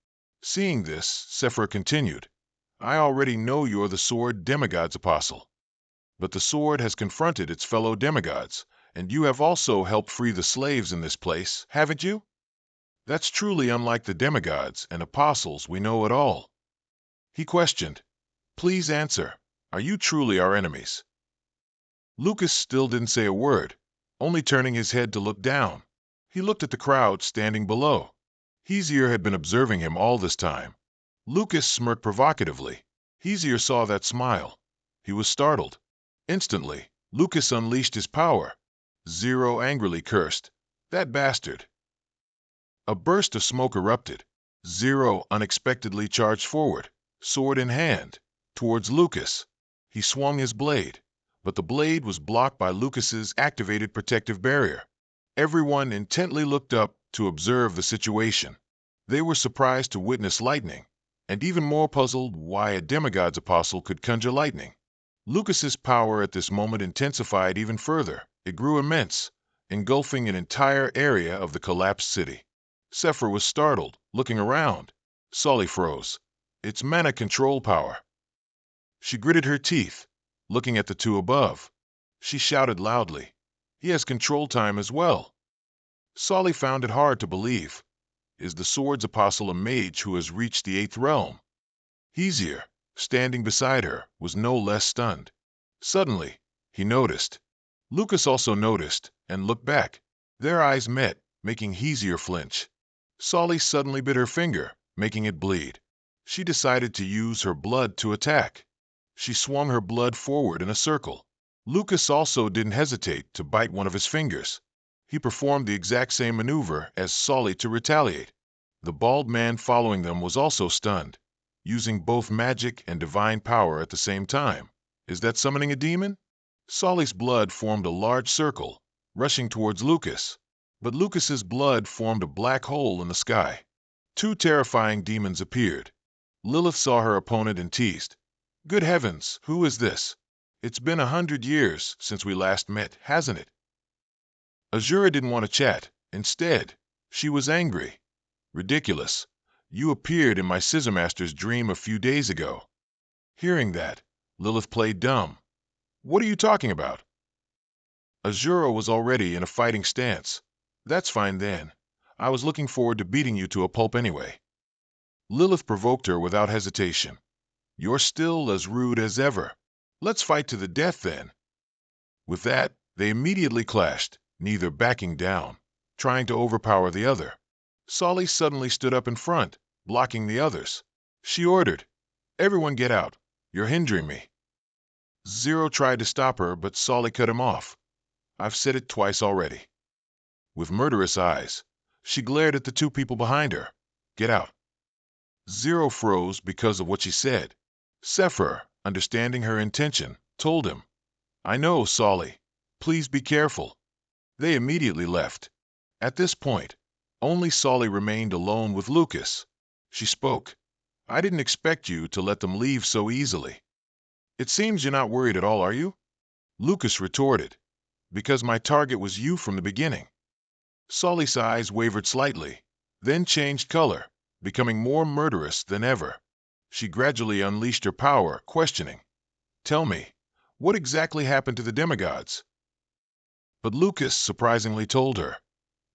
Speaker 1: Seeing this, Sepher continued. I already know you're the sword demigod's apostle. But the sword has confronted its fellow demigods, and you have also helped free the slaves in this place, haven't you? That's truly unlike the demigods and apostles we know at all. He questioned. Please answer. Are you truly our enemies? Lucas still didn't say a word. only turning his head to look down. He looked at the crowd standing below. Heezier had been observing him all this time. Lucas smirked provocatively. Heezier saw that smile. He was startled. Instantly, Lucas unleashed his power. Zero angrily cursed, "That bastard!" A burst of smoke erupted. Zero unexpectedly charged forward, sword in hand, towards Lucas. He swung his blade, but the blade was blocked by Lucas's activated protective barrier. Everyone intently looked up to observe the situation. They were surprised to witness lightning, and even more puzzled why a demigod's apostle could conjure lightning. Lucas's power at this moment intensified even further. It grew immense, engulfing an entire area of the collapsed city. Sephra was startled, looking around. Sully froze. It's mana control power. She gritted her teeth, looking at the two above. She shouted loudly, "He has control time as well." Sully found it hard to believe. Is the sword's apostle a mage who has reached the 8th realm? Heezier, standing beside her, was no less stunned. Suddenly, he noticed. Lucas also noticed, and looked back. Their eyes met, making Heezier flinch. Sully suddenly bit her finger, making it bleed. She decided to use her blood to attack. She swung her blood forward in a circle. Lucas also didn't hesitate to bite one of his fingers. He performed the exact same maneuver as Sully to retaliate. The bald man following them was also stunned, using both magic and divine power at the same time. Is that summoning a demon? Sully's blood formed a large circle, rushing towards Lucas. But Lucas's blood formed a black hole in the sky. Two terrifying demons appeared. Lilith saw her opponent and teased, "Good heavens, who is this? It's been 100 years since we last met, hasn't it?" Azura didn't want to chat. Instead, she was angry. "Ridiculous. You appeared in my Scissor Master's dream a few days ago." Hearing that, Lilith played dumb. "What are you talking about?" Azura was already in a fighting stance. "That's fine then. I was looking forward to beating you to a pulp anyway." Lilith provoked her without hesitation. "You're still as rude as ever. Let's fight to the death then." With that, they immediately clashed, neither backing down, trying to overpower the other. Sully suddenly stood up in front, blocking the others. She ordered, "Everyone get out. You're hindering me." Zero tried to stop her, but Sully cut him off. "I've said it twice already." With murderous eyes, she glared at the two people behind her. "Get out." Zero froze because of what she said. Sephra, understanding her intention, told him, "I know, Sully. Please be careful." They immediately left. At this point, only Sully remained alone with Lucas. She spoke, "I didn't expect you to let them leave so easily." "It seems you're not worried at all, are you?" Lucas retorted, "Because my target was you from the beginning." Sully's eyes wavered slightly, then changed color, becoming more murderous than ever. She gradually unleashed her power, questioning, "Tell me, what exactly happened to the demigods?" But Lucas surprisingly told her,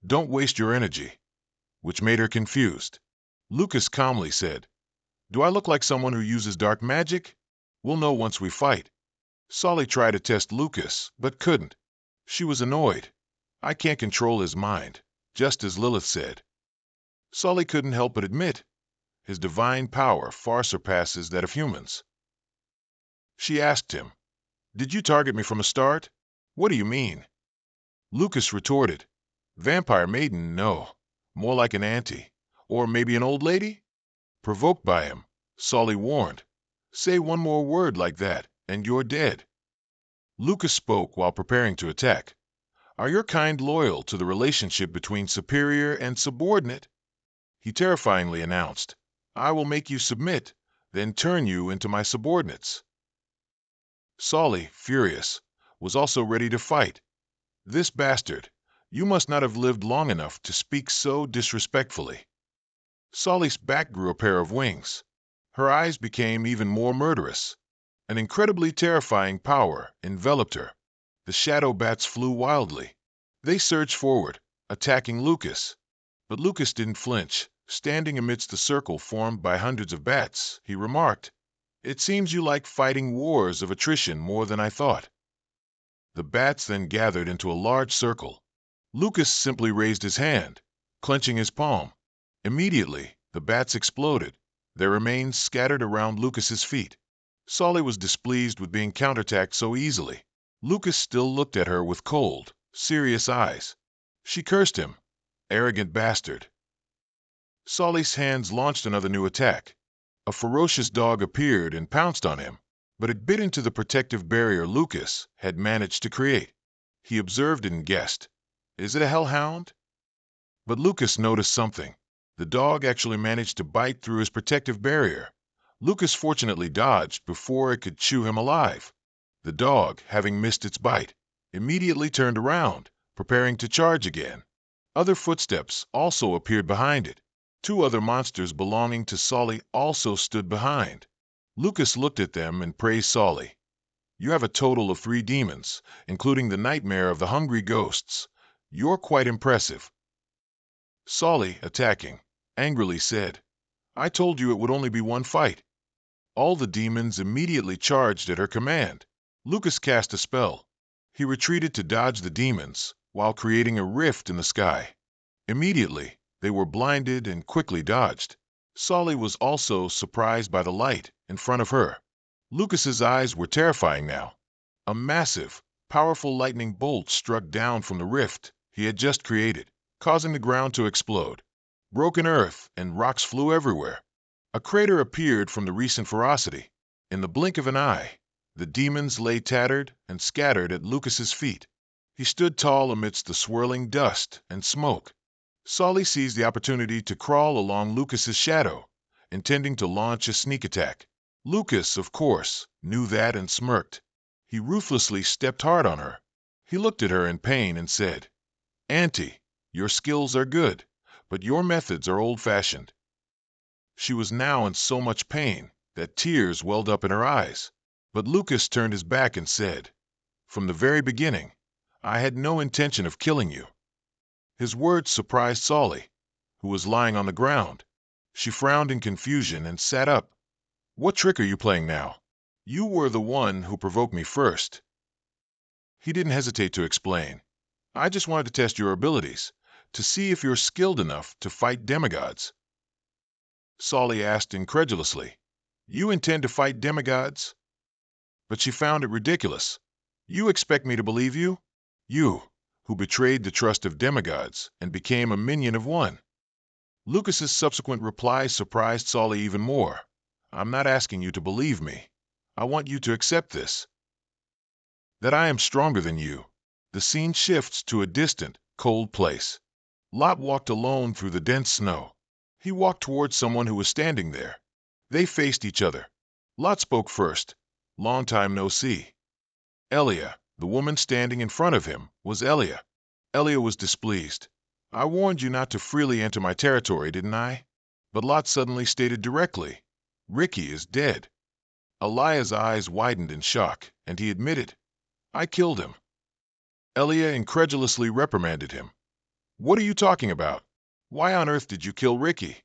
Speaker 1: "Don't waste your energy," which made her confused. Lucas calmly said, "Do I look like someone who uses dark magic? We'll know once we fight." Sully tried to test Lucas, but couldn't. She was annoyed. "I can't control his mind," just as Lilith said. Sully couldn't help but admit, his divine power far surpasses that of humans. She asked him, "Did you target me from the start? What do you mean?" Lucas retorted, "Vampire maiden, no. More like an auntie. Or maybe an old lady?" Provoked by him, Sully warned, "Say one more word like that, and you're dead." Lucas spoke while preparing to attack. "Are your kind loyal to the relationship between superior and subordinate?" He terrifyingly announced, "I will make you submit, then turn you into my subordinates." Sully, furious, was also ready to fight. "This bastard, you must not have lived long enough to speak so disrespectfully." Sully's back grew a pair of wings. Her eyes became even more murderous. An incredibly terrifying power enveloped her. The shadow bats flew wildly. They surged forward, attacking Lucas. But Lucas didn't flinch. Standing amidst the circle formed by hundreds of bats, he remarked, "It seems you like fighting wars of attrition more than I thought." The bats then gathered into a large circle. Lucas simply raised his hand, clenching his palm. Immediately, the bats exploded, their remains scattered around Lucas's feet. Solly was displeased with being counterattacked so easily. Lucas still looked at her with cold, serious eyes. She cursed him. Arrogant bastard. Solly's hands launched another new attack. A ferocious dog appeared and pounced on him, but it bit into the protective barrier Lucas had managed to create. He observed it and guessed, "Is it a hellhound?" But Lucas noticed something. The dog actually managed to bite through his protective barrier. Lucas fortunately dodged before it could chew him alive. The dog, having missed its bite, immediately turned around, preparing to charge again. Other footsteps also appeared behind it. 2 other monsters belonging to Solly also stood behind. Lucas looked at them and praised Solly. "You have a total of 3 demons, including the nightmare of the hungry ghosts. You're quite impressive." Solly, attacking, angrily said, "I told you it would only be 1 fight." All the demons immediately charged at her command. Lucas cast a spell. He retreated to dodge the demons, while creating a rift in the sky. Immediately, they were blinded and quickly dodged. Solly was also surprised by the light in front of her. Lucas's eyes were terrifying now. A massive, powerful lightning bolt struck down from the rift he had just created, causing the ground to explode. Broken earth and rocks flew everywhere. A crater appeared from the recent ferocity. In the blink of an eye, the demons lay tattered and scattered at Lucas's feet. He stood tall amidst the swirling dust and smoke. Solly seized the opportunity to crawl along Lucas's shadow, intending to launch a sneak attack. Lucas, of course, knew that and smirked. He ruthlessly stepped hard on her. He looked at her in pain and said, "Auntie, your skills are good, but your methods are old-fashioned." She was now in so much pain that tears welled up in her eyes. But Lucas turned his back and said, "From the very beginning, I had no intention of killing you." His words surprised Solly, who was lying on the ground. She frowned in confusion and sat up. "What trick are you playing now? You were the one who provoked me first." He didn't hesitate to explain. "I just wanted to test your abilities, to see if you're skilled enough to fight demigods." Solly asked incredulously, "You intend to fight demigods?" But she found it ridiculous. "You expect me to believe you? You, who betrayed the trust of demigods and became a minion of one." Lucas's subsequent reply surprised Solly even more. "I'm not asking you to believe me. I want you to accept this. That I am stronger than you." The scene shifts to a distant, cold place. Lot walked alone through the dense snow. He walked towards someone who was standing there. They faced each other. Lot spoke first. "Long time no see." Elia, the woman standing in front of him, was Elia. Elia was displeased. "I warned you not to freely enter my territory, didn't I?" But Lot suddenly stated directly, "Ricky is dead." Elia's eyes widened in shock, and he admitted, "I killed him." Elia incredulously reprimanded him. "What are you talking about? Why on earth did you kill Ricky?"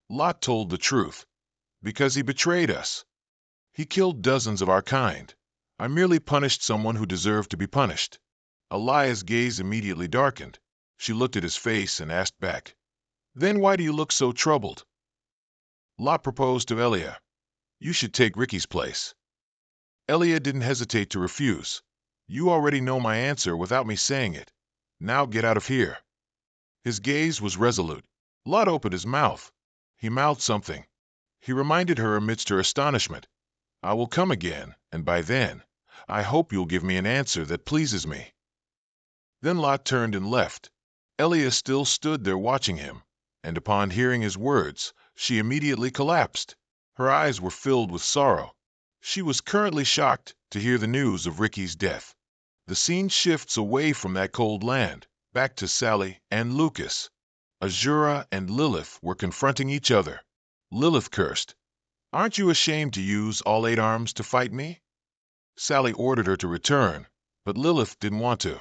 Speaker 1: Lot told the truth. "Because he betrayed us. He killed dozens of our kind. I merely punished someone who deserved to be punished." Elia's gaze immediately darkened. She looked at his face and asked back, "Then why do you look so troubled?" Lot proposed to Elia, "You should take Ricky's place." Elia didn't hesitate to refuse. "You already know my answer without me saying it. Now get out of here." His gaze was resolute. Lot opened his mouth. He mouthed something. He reminded her amidst her astonishment, "I will come again, and by then, I hope you'll give me an answer that pleases me." Then Lot turned and left. Elia still stood there watching him, and upon hearing his words, she immediately collapsed. Her eyes were filled with sorrow. She was currently shocked to hear the news of Ricky's death. The scene shifts away from that cold land, back to Sally and Lucas. Azura and Lilith were confronting each other. Lilith cursed, "Aren't you ashamed to use all 8 arms to fight me?" Sally ordered her to return, but Lilith didn't want to.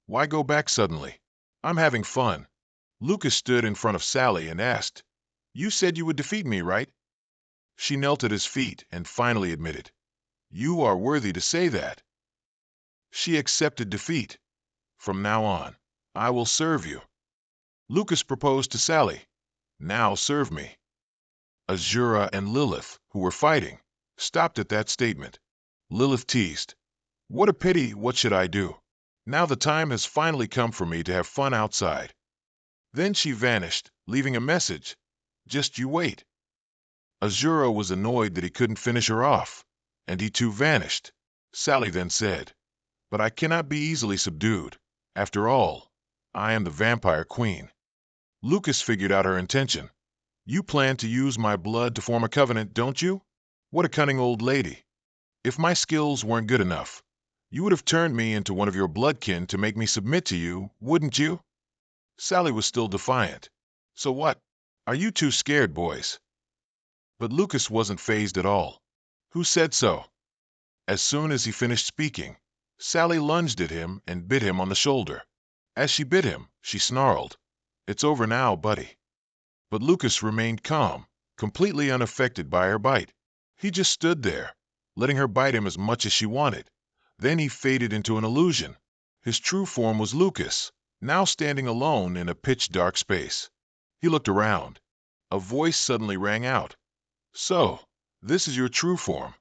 Speaker 1: "Why go back suddenly? I'm having fun." Lucas stood in front of Sally and asked, "You said you would defeat me, right?" She knelt at his feet and finally admitted, "You are worthy to say that." She accepted defeat. From now on, I will serve you. Lucas proposed to Sally. Now serve me. Azura and Lilith, who were fighting, stopped at that statement. Lilith teased, "What a pity, what should I do? Now the time has finally come for me to have fun outside." Then she vanished, leaving a message. "Just you wait." Azura was annoyed that he couldn't finish her off, and he too vanished. Sally then said, "But I cannot be easily subdued. After all, I am the vampire queen." Lucas figured out her intention. "You plan to use my blood to form a covenant, don't you? What a cunning old lady. If my skills weren't good enough, you would have turned me into one of your bloodkin to make me submit to you, wouldn't you?" Sally was still defiant. "So what? Are you too scared, boys?" But Lucas wasn't fazed at all. "Who said so?" As soon as he finished speaking, Sally lunged at him and bit him on the shoulder. As she bit him, she snarled, "It's over now, buddy." But Lucas remained calm, completely unaffected by her bite. He just stood there, letting her bite him as much as she wanted. Then he faded into an illusion. His true form was Lucas, now standing alone in a pitch-dark space. He looked around. A voice suddenly rang out. "So, this is your true form."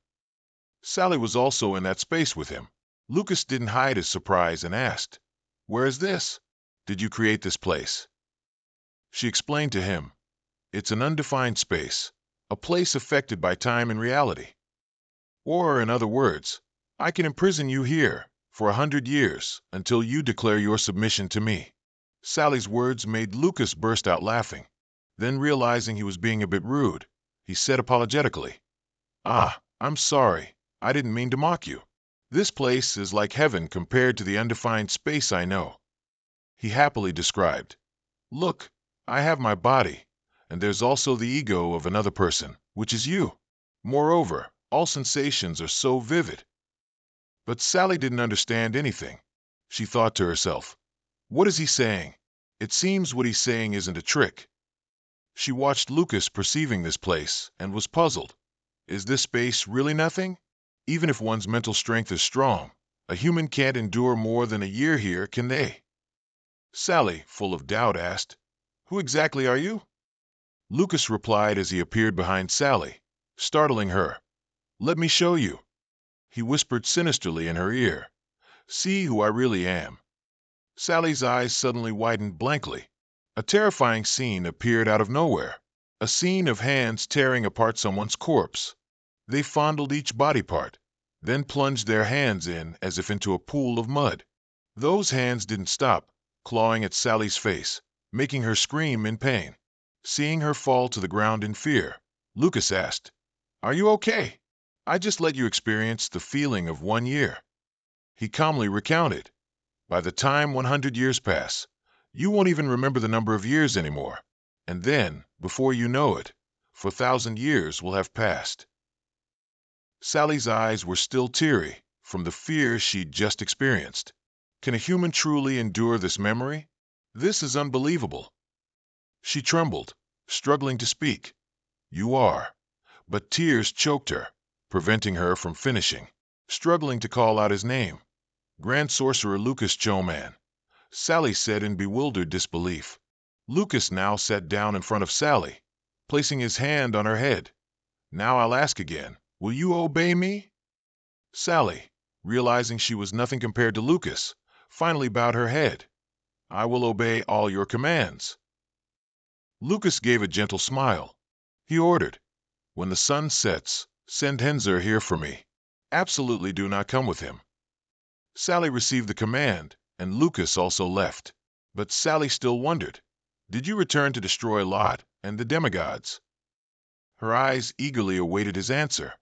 Speaker 1: Sally was also in that space with him. Lucas didn't hide his surprise and asked, "Where is this? Did you create this place?" She explained to him, "It's an undefined space, a place affected by time and reality. Or, in other words, I can imprison you here for 100 years until you declare your submission to me." Sally's words made Lucas burst out laughing. Then, realizing he was being a bit rude, he said apologetically, "I'm sorry. I didn't mean to mock you. This place is like heaven compared to the undefined space I know." He happily described, "Look, I have my body, and there's also the ego of another person, which is you. Moreover, all sensations are so vivid." But Sally didn't understand anything. She thought to herself, "What is he saying? It seems what he's saying isn't a trick." She watched Lucas perceiving this place and was puzzled. Is this space really nothing? Even if one's mental strength is strong, a human can't endure more than a year here, can they? Sally, full of doubt, asked, "Who exactly are you?" Lucas replied as he appeared behind Sally, startling her. "Let me show you." He whispered sinisterly in her ear, "See who I really am." Sally's eyes suddenly widened blankly. A terrifying scene appeared out of nowhere. A scene of hands tearing apart someone's corpse. They fondled each body part, then plunged their hands in as if into a pool of mud. Those hands didn't stop, clawing at Sally's face, making her scream in pain. Seeing her fall to the ground in fear, Lucas asked, "Are you okay? I just let you experience the feeling of 1 year." He calmly recounted, "By the time 100 years pass, you won't even remember the number of years anymore. And then, before you know it, 4,000 years will have passed." Sally's eyes were still teary from the fear she'd just experienced. Can a human truly endure this memory? This is unbelievable. She trembled, struggling to speak. "You are." But tears choked her, preventing her from finishing. Struggling to call out his name. "Grand Sorcerer Lucas Choman," Sally said in bewildered disbelief. Lucas now sat down in front of Sally, placing his hand on her head. "Now I'll ask again. Will you obey me?" Sally, realizing she was nothing compared to Lucas, finally bowed her head. "I will obey all your commands." Lucas gave a gentle smile. He ordered, "When the sun sets, send Henzer here for me. Absolutely do not come with him." Sally received the command, and Lucas also left. But Sally still wondered, "Did you return to destroy Lot and the demigods?" Her eyes eagerly awaited his answer.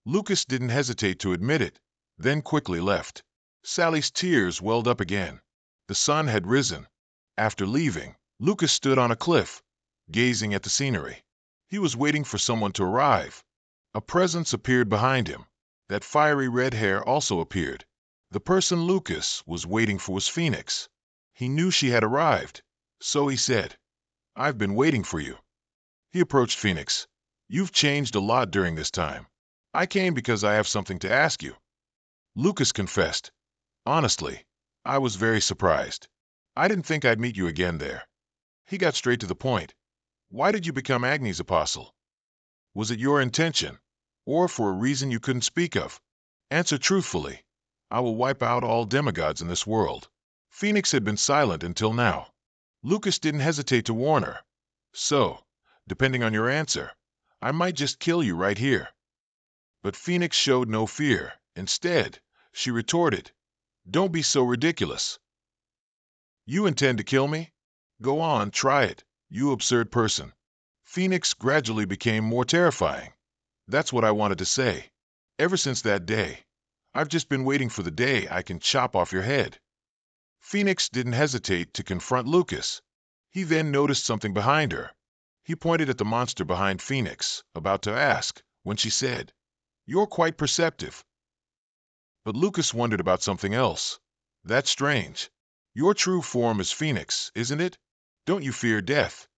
Speaker 1: Lucas didn't hesitate to admit it, then quickly left. Sally's tears welled up again. The sun had risen. After leaving, Lucas stood on a cliff, gazing at the scenery. He was waiting for someone to arrive. A presence appeared behind him. That fiery red hair also appeared. The person Lucas was waiting for was Phoenix. He knew she had arrived, so he said, "I've been waiting for you." He approached Phoenix. "You've changed a lot during this time. I came because I have something to ask you." Lucas confessed, Honestly, I was very surprised. I didn't think I'd meet you again there. He got straight to the point. Why did you become Agni's apostle? Was it your intention, or for a reason you couldn't speak of? Answer truthfully. I will wipe out all demigods in this world. Phoenix had been silent until now. Lucas didn't hesitate to warn her. So, depending on your answer, I might just kill you right here. But Phoenix showed no fear. Instead, she retorted, "Don't be so ridiculous. You intend to kill me? Go on, try it, you absurd person." Phoenix gradually became more terrifying. That's what I wanted to say. Ever since that day, I've just been waiting for the day I can chop off your head. Phoenix didn't hesitate to confront Lucas. He then noticed something behind her. He pointed at the monster behind Phoenix, about to ask, when she said, "You're quite perceptive." But Lucas wondered about something else. That's strange. Your true form is Phoenix, isn't it? Don't you fear death?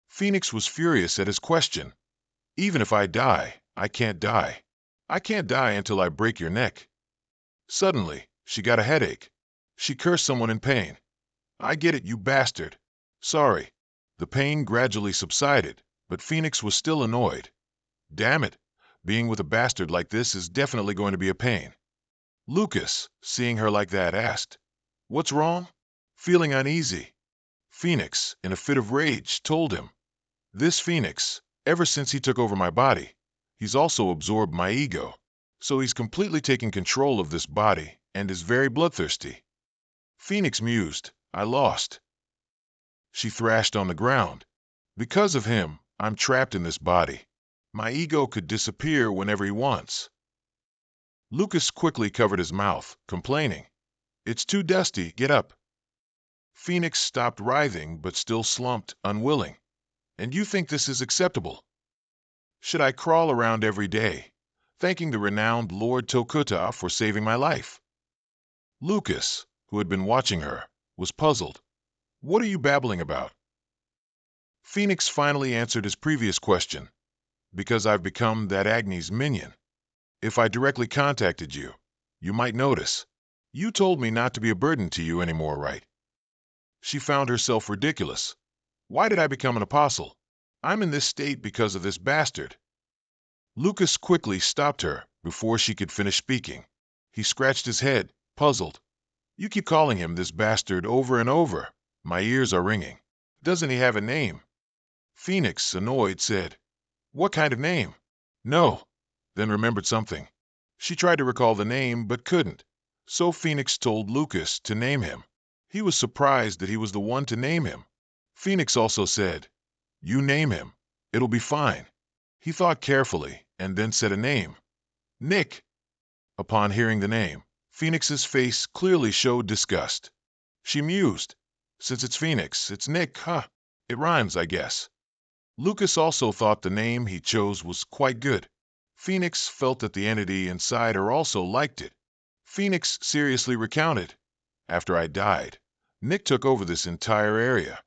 Speaker 1: Phoenix was furious at his question. Even if I die, I can't die. I can't die until I break your neck. Suddenly, she got a headache. She cursed someone in pain. "I get it, you bastard. Sorry." The pain gradually subsided, but Phoenix was still annoyed. Damn it, being with a bastard like this is definitely going to be a pain. Lucas, seeing her like that, asked, "What's wrong?" Feeling uneasy. Phoenix, in a fit of rage, told him, "This Phoenix, ever since he took over my body, he's also absorbed my ego. So he's completely taken control of this body and is very bloodthirsty." Phoenix mused, "I lost." She thrashed on the ground. "Because of him, I'm trapped in this body. My ego could disappear whenever he wants." Lucas quickly covered his mouth, complaining, "It's too dusty, get up." Phoenix stopped writhing but still slumped, unwilling. "And you think this is acceptable? Should I crawl around every day, thanking the renowned Lord Tokuta for saving my life?" Lucas, who had been watching her, was puzzled. "What are you babbling about?" Phoenix finally answered his previous question. "Because I've become that Agni's minion. If I directly contacted you, you might notice. You told me not to be a burden to you anymore, right?" She found herself ridiculous. "Why did I become an apostle? I'm in this state because of this bastard." Lucas quickly stopped her before she could finish speaking. He scratched his head, puzzled. "You keep calling him this bastard over and over. My ears are ringing. Doesn't he have a name?" Phoenix, annoyed, said, "What kind of name?" "No," then remembered something. She tried to recall the name but couldn't. So Phoenix told Lucas to name him. He was surprised that he was the one to name him. Phoenix also said, "You name him. It'll be fine." He thought carefully and then said a name. "Nick." Upon hearing the name, Phoenix's face clearly showed disgust. She mused, "Since it's Phoenix, it's Nick, huh? It rhymes, I guess." Lucas also thought the name he chose was quite good. Phoenix felt that the entity inside her also liked it. Phoenix seriously recounted, "After I died, Nick took over this entire area."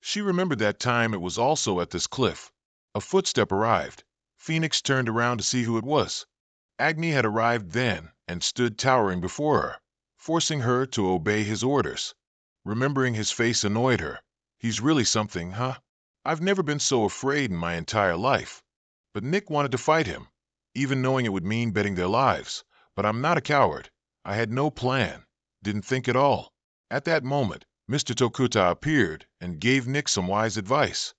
Speaker 1: She remembered that time it was also at this cliff. A footstep arrived. Phoenix turned around to see who it was. Agni had arrived then and stood towering before her, forcing her to obey his orders. Remembering his face annoyed her. He's really something, huh? I've never been so afraid in my entire life. But Nick wanted to fight him, even knowing it would mean betting their lives. But I'm not a coward. I had no plan. Didn't think at all. At that moment, Mr. Tokuta appeared and gave Nick some wise advice.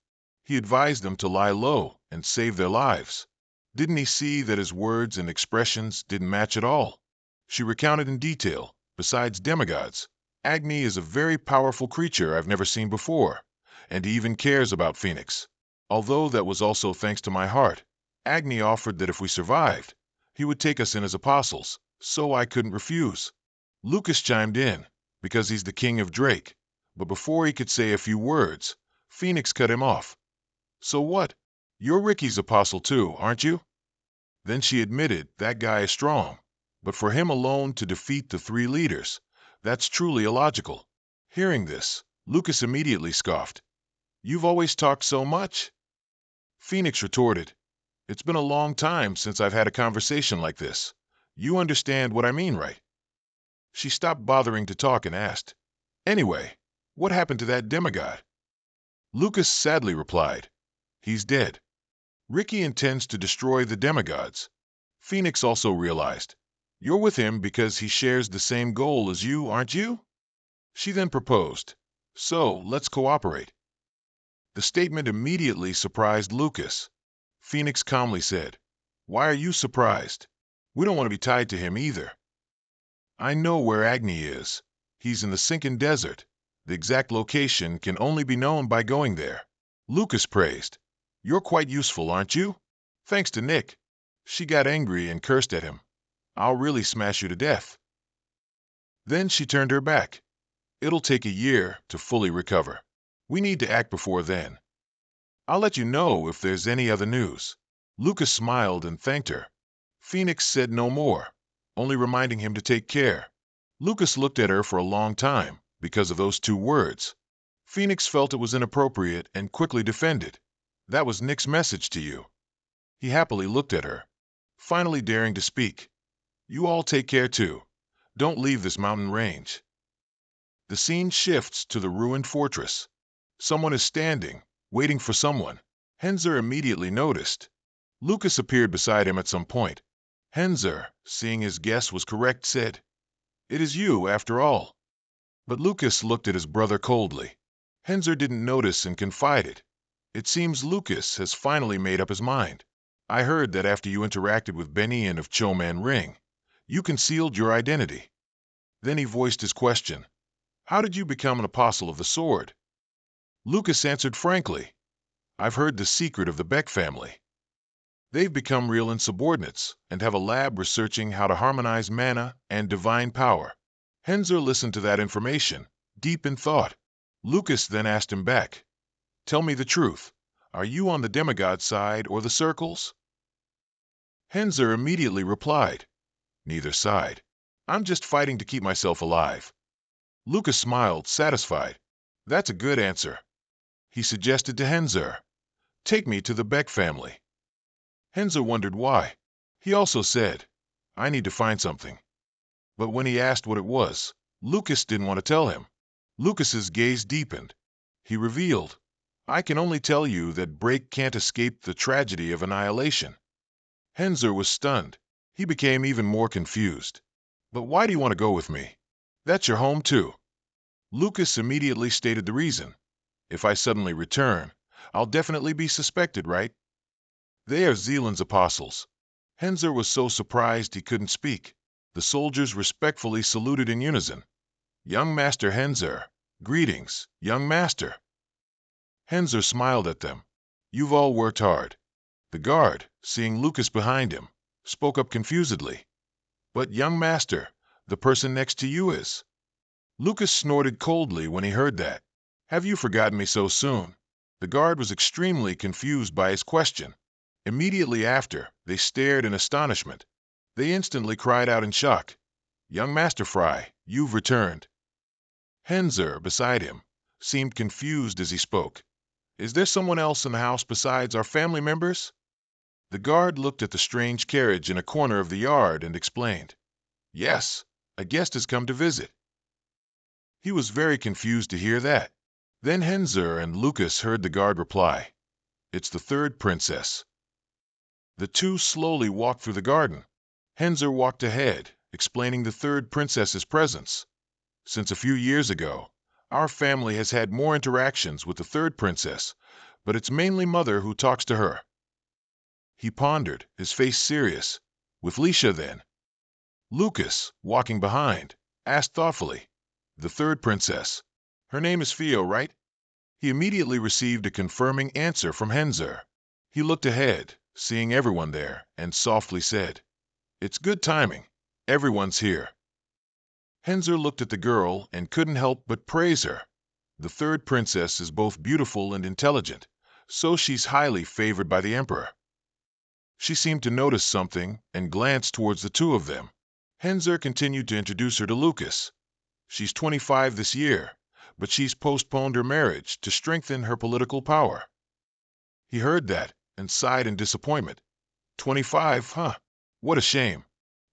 Speaker 1: He advised them to lie low and save their lives. Didn't he see that his words and expressions didn't match at all? She recounted in detail. Besides demigods, Agni is a very powerful creature I've never seen before, and he even cares about Phoenix. Although that was also thanks to my heart. Agni offered that if we survived, he would take us in as apostles, so I couldn't refuse." Lucas chimed in, "Because he's the king of Drake." But before he could say a few words, Phoenix cut him off. "So what? You're Ricky's apostle too, aren't you?" Then she admitted that guy is strong, but for him alone to defeat the three leaders, that's truly illogical. Hearing this, Lucas immediately scoffed. "You've always talked so much?" Phoenix retorted, "It's been a long time since I've had a conversation like this. You understand what I mean, right?" She stopped bothering to talk and asked, "Anyway, what happened to that demigod?" Lucas sadly replied, "He's dead. Ricky intends to destroy the demigods." Phoenix also realized, "You're with him because he shares the same goal as you, aren't you?" She then proposed, "So, let's cooperate." The statement immediately surprised Lucas. Phoenix calmly said, "Why are you surprised? We don't want to be tied to him either." "I know where Agni is. He's in the Sinkin Desert. The exact location can only be known by going there." Lucas praised, "You're quite useful, aren't you?" "Thanks to Nick." She got angry and cursed at him. "I'll really smash you to death." Then she turned her back. "It'll take a year to fully recover. We need to act before then. I'll let you know if there's any other news." Lucas smiled and thanked her. Phoenix said no more, only reminding him to take care. Lucas looked at her for a long time because of those two words. Phoenix felt it was inappropriate and quickly defended. "That was Nick's message to you." He happily looked at her, finally daring to speak. "You all take care too. Don't leave this mountain range." The scene shifts to the ruined fortress. Someone is standing, waiting for someone. Henzer immediately noticed. Lucas appeared beside him at some point. Henzer, seeing his guess was correct, said, "It is you, after all." But Lucas looked at his brother coldly. Henzer didn't notice and confided, "It seems Lucas has finally made up his mind. I heard that after you interacted with Ben-Ian of Choman Ring, you concealed your identity." Then he voiced his question, "How did you become an apostle of the sword?" Lucas answered frankly, "I've heard the secret of the Beck family. They've become real insubordinates and have a lab researching how to harmonize mana and divine power." Henzer listened to that information, deep in thought. Lucas then asked him back, "Tell me the truth. Are you on the demigod side or the circles?" Henzer immediately replied, "Neither side. I'm just fighting to keep myself alive." Lucas smiled, satisfied. "That's a good answer." He suggested to Henzer, "Take me to the Beck family." Henzer wondered why. He also said, "I need to find something." But when he asked what it was, Lucas didn't want to tell him. Lucas's gaze deepened. He revealed, "I can only tell you that Break can't escape the tragedy of annihilation." Henzer was stunned. He became even more confused. "But why do you want to go with me? That's your home too." Lucas immediately stated the reason. "If I suddenly return, I'll definitely be suspected, right?" "They are Zealand's apostles." Henzer was so surprised he couldn't speak. The soldiers respectfully saluted in unison. "Young Master Henzer. Greetings, young master." Henzer smiled at them. "You've all worked hard." The guard, seeing Lucas behind him, spoke up confusedly. "But, young master, the person next to you is." Lucas snorted coldly when he heard that. "Have you forgotten me so soon?" The guard was extremely confused by his question. Immediately after, they stared in astonishment. They instantly cried out in shock, "Young Master Frey, you've returned." Henzer, beside him, seemed confused as he spoke. "Is there someone else in the house besides our family members?" The guard looked at the strange carriage in a corner of the yard and explained, "Yes, a guest has come to visit." He was very confused to hear that. Then Henzer and Lucas heard the guard reply, "It's the third princess." The two slowly walked through the garden. Henzer walked ahead, explaining the third princess's presence. "Since a few years ago, our family has had more interactions with the third princess, but it's mainly Mother who talks to her." He pondered, his face serious. "With Lisha, then?" Lucas, walking behind, asked thoughtfully, "The third princess. Her name is Fio, right?" He immediately received a confirming answer from Henzer. He looked ahead, seeing everyone there, and softly said, "It's good timing. Everyone's here." Henzer looked at the girl and couldn't help but praise her. The third princess is both beautiful and intelligent, so she's highly favored by the emperor. She seemed to notice something and glanced towards the two of them. Henzer continued to introduce her to Lucas. "She's 25 this year, but she's postponed her marriage to strengthen her political power." He heard that and sighed in disappointment. 25, huh? What a shame.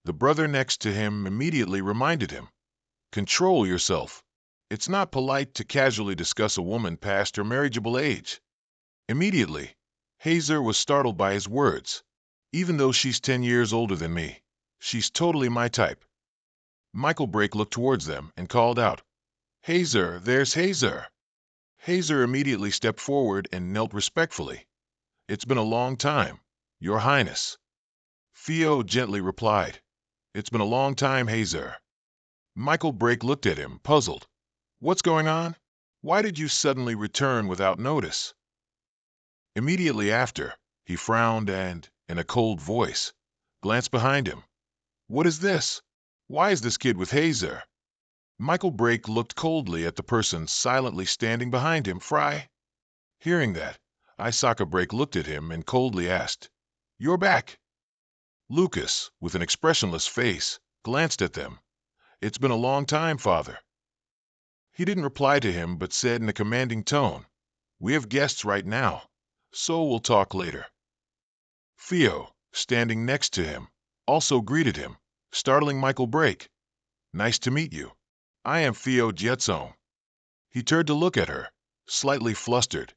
Speaker 1: The brother next to him immediately reminded him, Control yourself. It's not polite to casually discuss a woman past her marriageable age. Immediately, Hazer was startled by his words. Even though she's 10 years older than me, she's totally my type. Michael Brake looked towards them and called out, "Hazer, there's Hazer." Hazer immediately stepped forward and knelt respectfully. "It's been a long time, Your Highness." Theo gently replied, "It's been a long time, Hazer." Michael Brake looked at him, puzzled. "What's going on? Why did you suddenly return without notice?" Immediately after, he frowned and, in a cold voice, glanced behind him. "What is this? Why is this kid with Hazer?" Michael Brake looked coldly at the person silently standing behind him, Frey. Hearing that, Isaka Brake looked at him and coldly asked, "You're back?" Lucas, with an expressionless face, glanced at them. "It's been a long time, Father." He didn't reply to him but said in a commanding tone, "We have guests right now, so we'll talk later." Theo, standing next to him, also greeted him, startling Michael Brake. "Nice to meet you. I am Theo Jetsong." He turned to look at her, slightly flustered.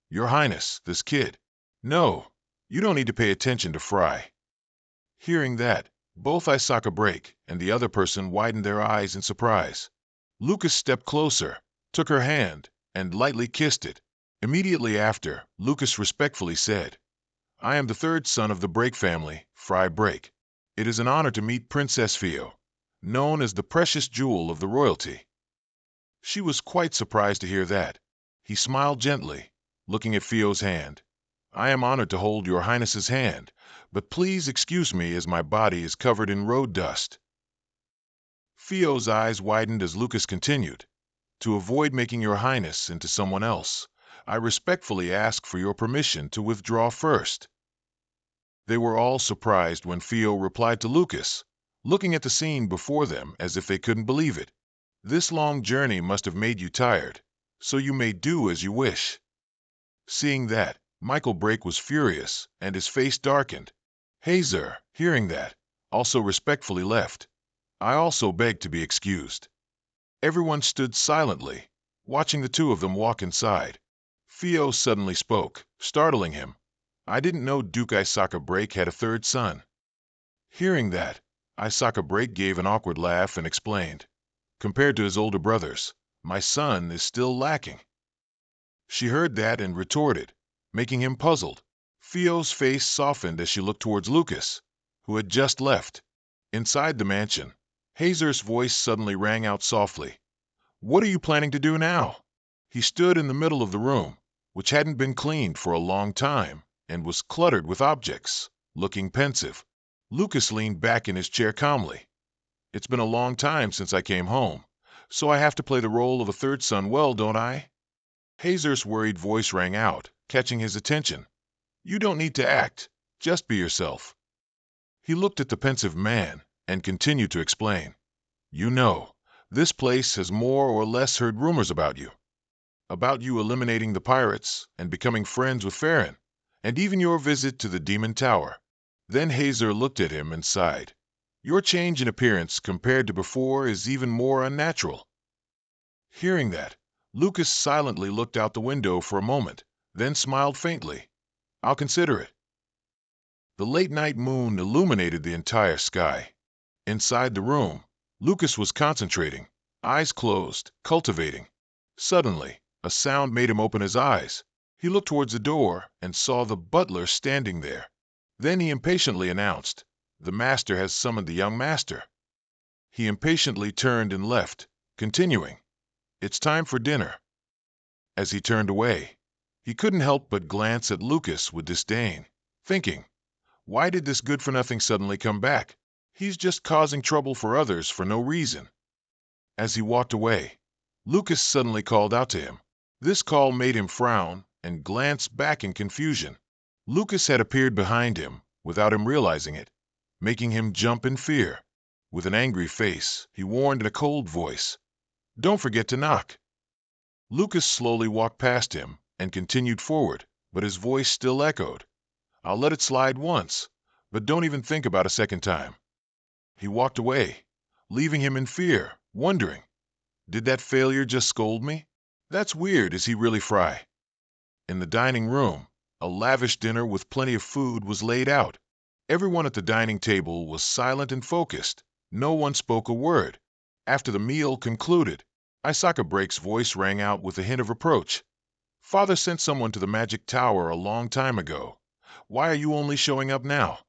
Speaker 1: "Your Highness, this kid." "No, you don't need to pay attention to Frey." Hearing that, both Isaka Brake and the other person widened their eyes in surprise. Lucas stepped closer, took her hand, and lightly kissed it. Immediately after, Lucas respectfully said, "I am the third son of the Brake family, Frey Brake. It is an honor to meet Princess Theo, known as the precious jewel of the royalty." She was quite surprised to hear that. He smiled gently, looking at Theo's hand. "I am honored to hold Your Highness's hand, but please excuse me as my body is covered in road dust." Theo's eyes widened as Lucas continued, "To avoid making Your Highness into someone else, I respectfully ask for your permission to withdraw first." They were all surprised when Theo replied to Lucas, looking at the scene before them as if they couldn't believe it. "This long journey must have made you tired, so you may do as you wish." Seeing that, Michael Brake was furious, and his face darkened. Hazer, hearing that, also respectfully left. I also begged to be excused. Everyone stood silently, watching the two of them walk inside. Theo suddenly spoke, startling him. "I didn't know Duke Isaka Brake had a third son." Hearing that, Isaka Brake gave an awkward laugh and explained, "Compared to his older brothers, my son is still lacking." She heard that and retorted, making him puzzled. Theo's face softened as she looked towards Lucas, who had just left. Inside the mansion, Hazer's voice suddenly rang out softly. "What are you planning to do now?" He stood in the middle of the room, which hadn't been cleaned for a long time and was cluttered with objects, looking pensive. Lucas leaned back in his chair calmly. "It's been a long time since I came home, so I have to play the role of a third son well, don't I?" Hazer's worried voice rang out, catching his attention. "You don't need to act. Just be yourself." He looked at the pensive man and continued to explain. "You know, this place has more or less heard rumors about you. About you eliminating the pirates and becoming friends with Farron, and even your visit to the Demon Tower." Then Hazer looked at him and sighed. "Your change in appearance compared to before is even more unnatural." Hearing that, Lucas silently looked out the window for a moment, then smiled faintly. "I'll consider it." The late-night moon illuminated the entire sky. Inside the room, Lucas was concentrating, eyes closed, cultivating. Suddenly, a sound made him open his eyes. He looked towards the door and saw the butler standing there. Then he impatiently announced, "The master has summoned the young master." He impatiently turned and left, continuing, "It's time for dinner." As he turned away, he couldn't help but glance at Lucas with disdain, thinking, why did this good-for-nothing suddenly come back? He's just causing trouble for others for no reason. As he walked away, Lucas suddenly called out to him. This call made him frown and glance back in confusion. Lucas had appeared behind him without him realizing it, making him jump in fear. With an angry face, he warned in a cold voice, "Don't forget to knock." Lucas slowly walked past him and continued forward, but his voice still echoed, "I'll let it slide once, but don't even think about a second time." He walked away, leaving him in fear wondering, did that failure just scold me? That's weird, is he really Frey? In the dining room, a lavish dinner with plenty of food was laid out. Everyone at the dining table was silent and focused. No one spoke a word. After the meal concluded, Isaka Break's voice rang out with a hint of reproach. Father sent someone to the magic tower a long time ago. Why are you only showing up now?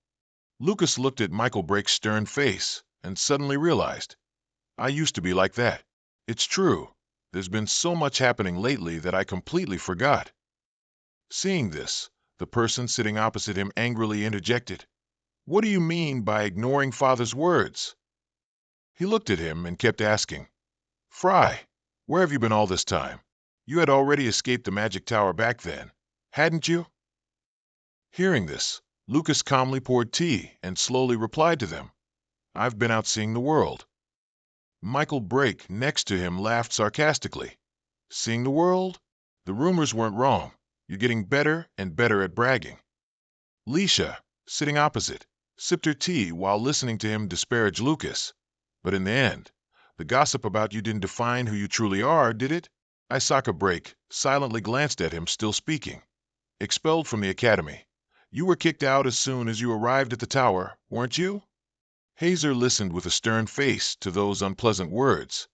Speaker 1: Lucas looked at Michael Break's stern face and suddenly realized, I used to be like that. It's true. There's been so much happening lately that I completely forgot. Seeing this, the person sitting opposite him angrily interjected, What do you mean by ignoring Father's words? He looked at him and kept asking, Frey, where have you been all this time? You had already escaped the magic tower back then, hadn't you? Hearing this, Lucas calmly poured tea and slowly replied to them, I've been out seeing the world. Michael Brake, next to him, laughed sarcastically. Seeing the world? The rumors weren't wrong. You're getting better and better at bragging. Leisha, sitting opposite, sipped her tea while listening to him disparage Lucas. But in the end, the gossip about you didn't define who you truly are, did it? Isaka Brake silently glanced at him, still speaking. Expelled from the academy. You were kicked out as soon as you arrived at the tower, weren't you? Hazer listened with a stern face to those unpleasant words.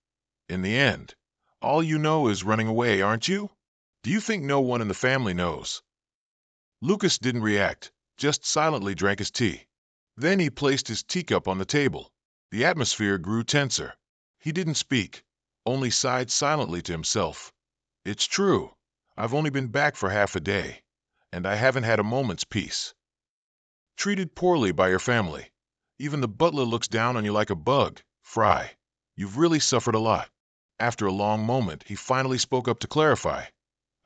Speaker 1: In the end, all you know is running away, aren't you? Do you think no one in the family knows? Lucas didn't react, just silently drank his tea. Then he placed his teacup on the table. The atmosphere grew tenser. He didn't speak, only sighed silently to himself. It's true, I've only been back for half a day, and I haven't had a moment's peace. Treated poorly by your family. Even the butler looks down on you like a bug. Frey, you've really suffered a lot. After a long moment, he finally spoke up to clarify.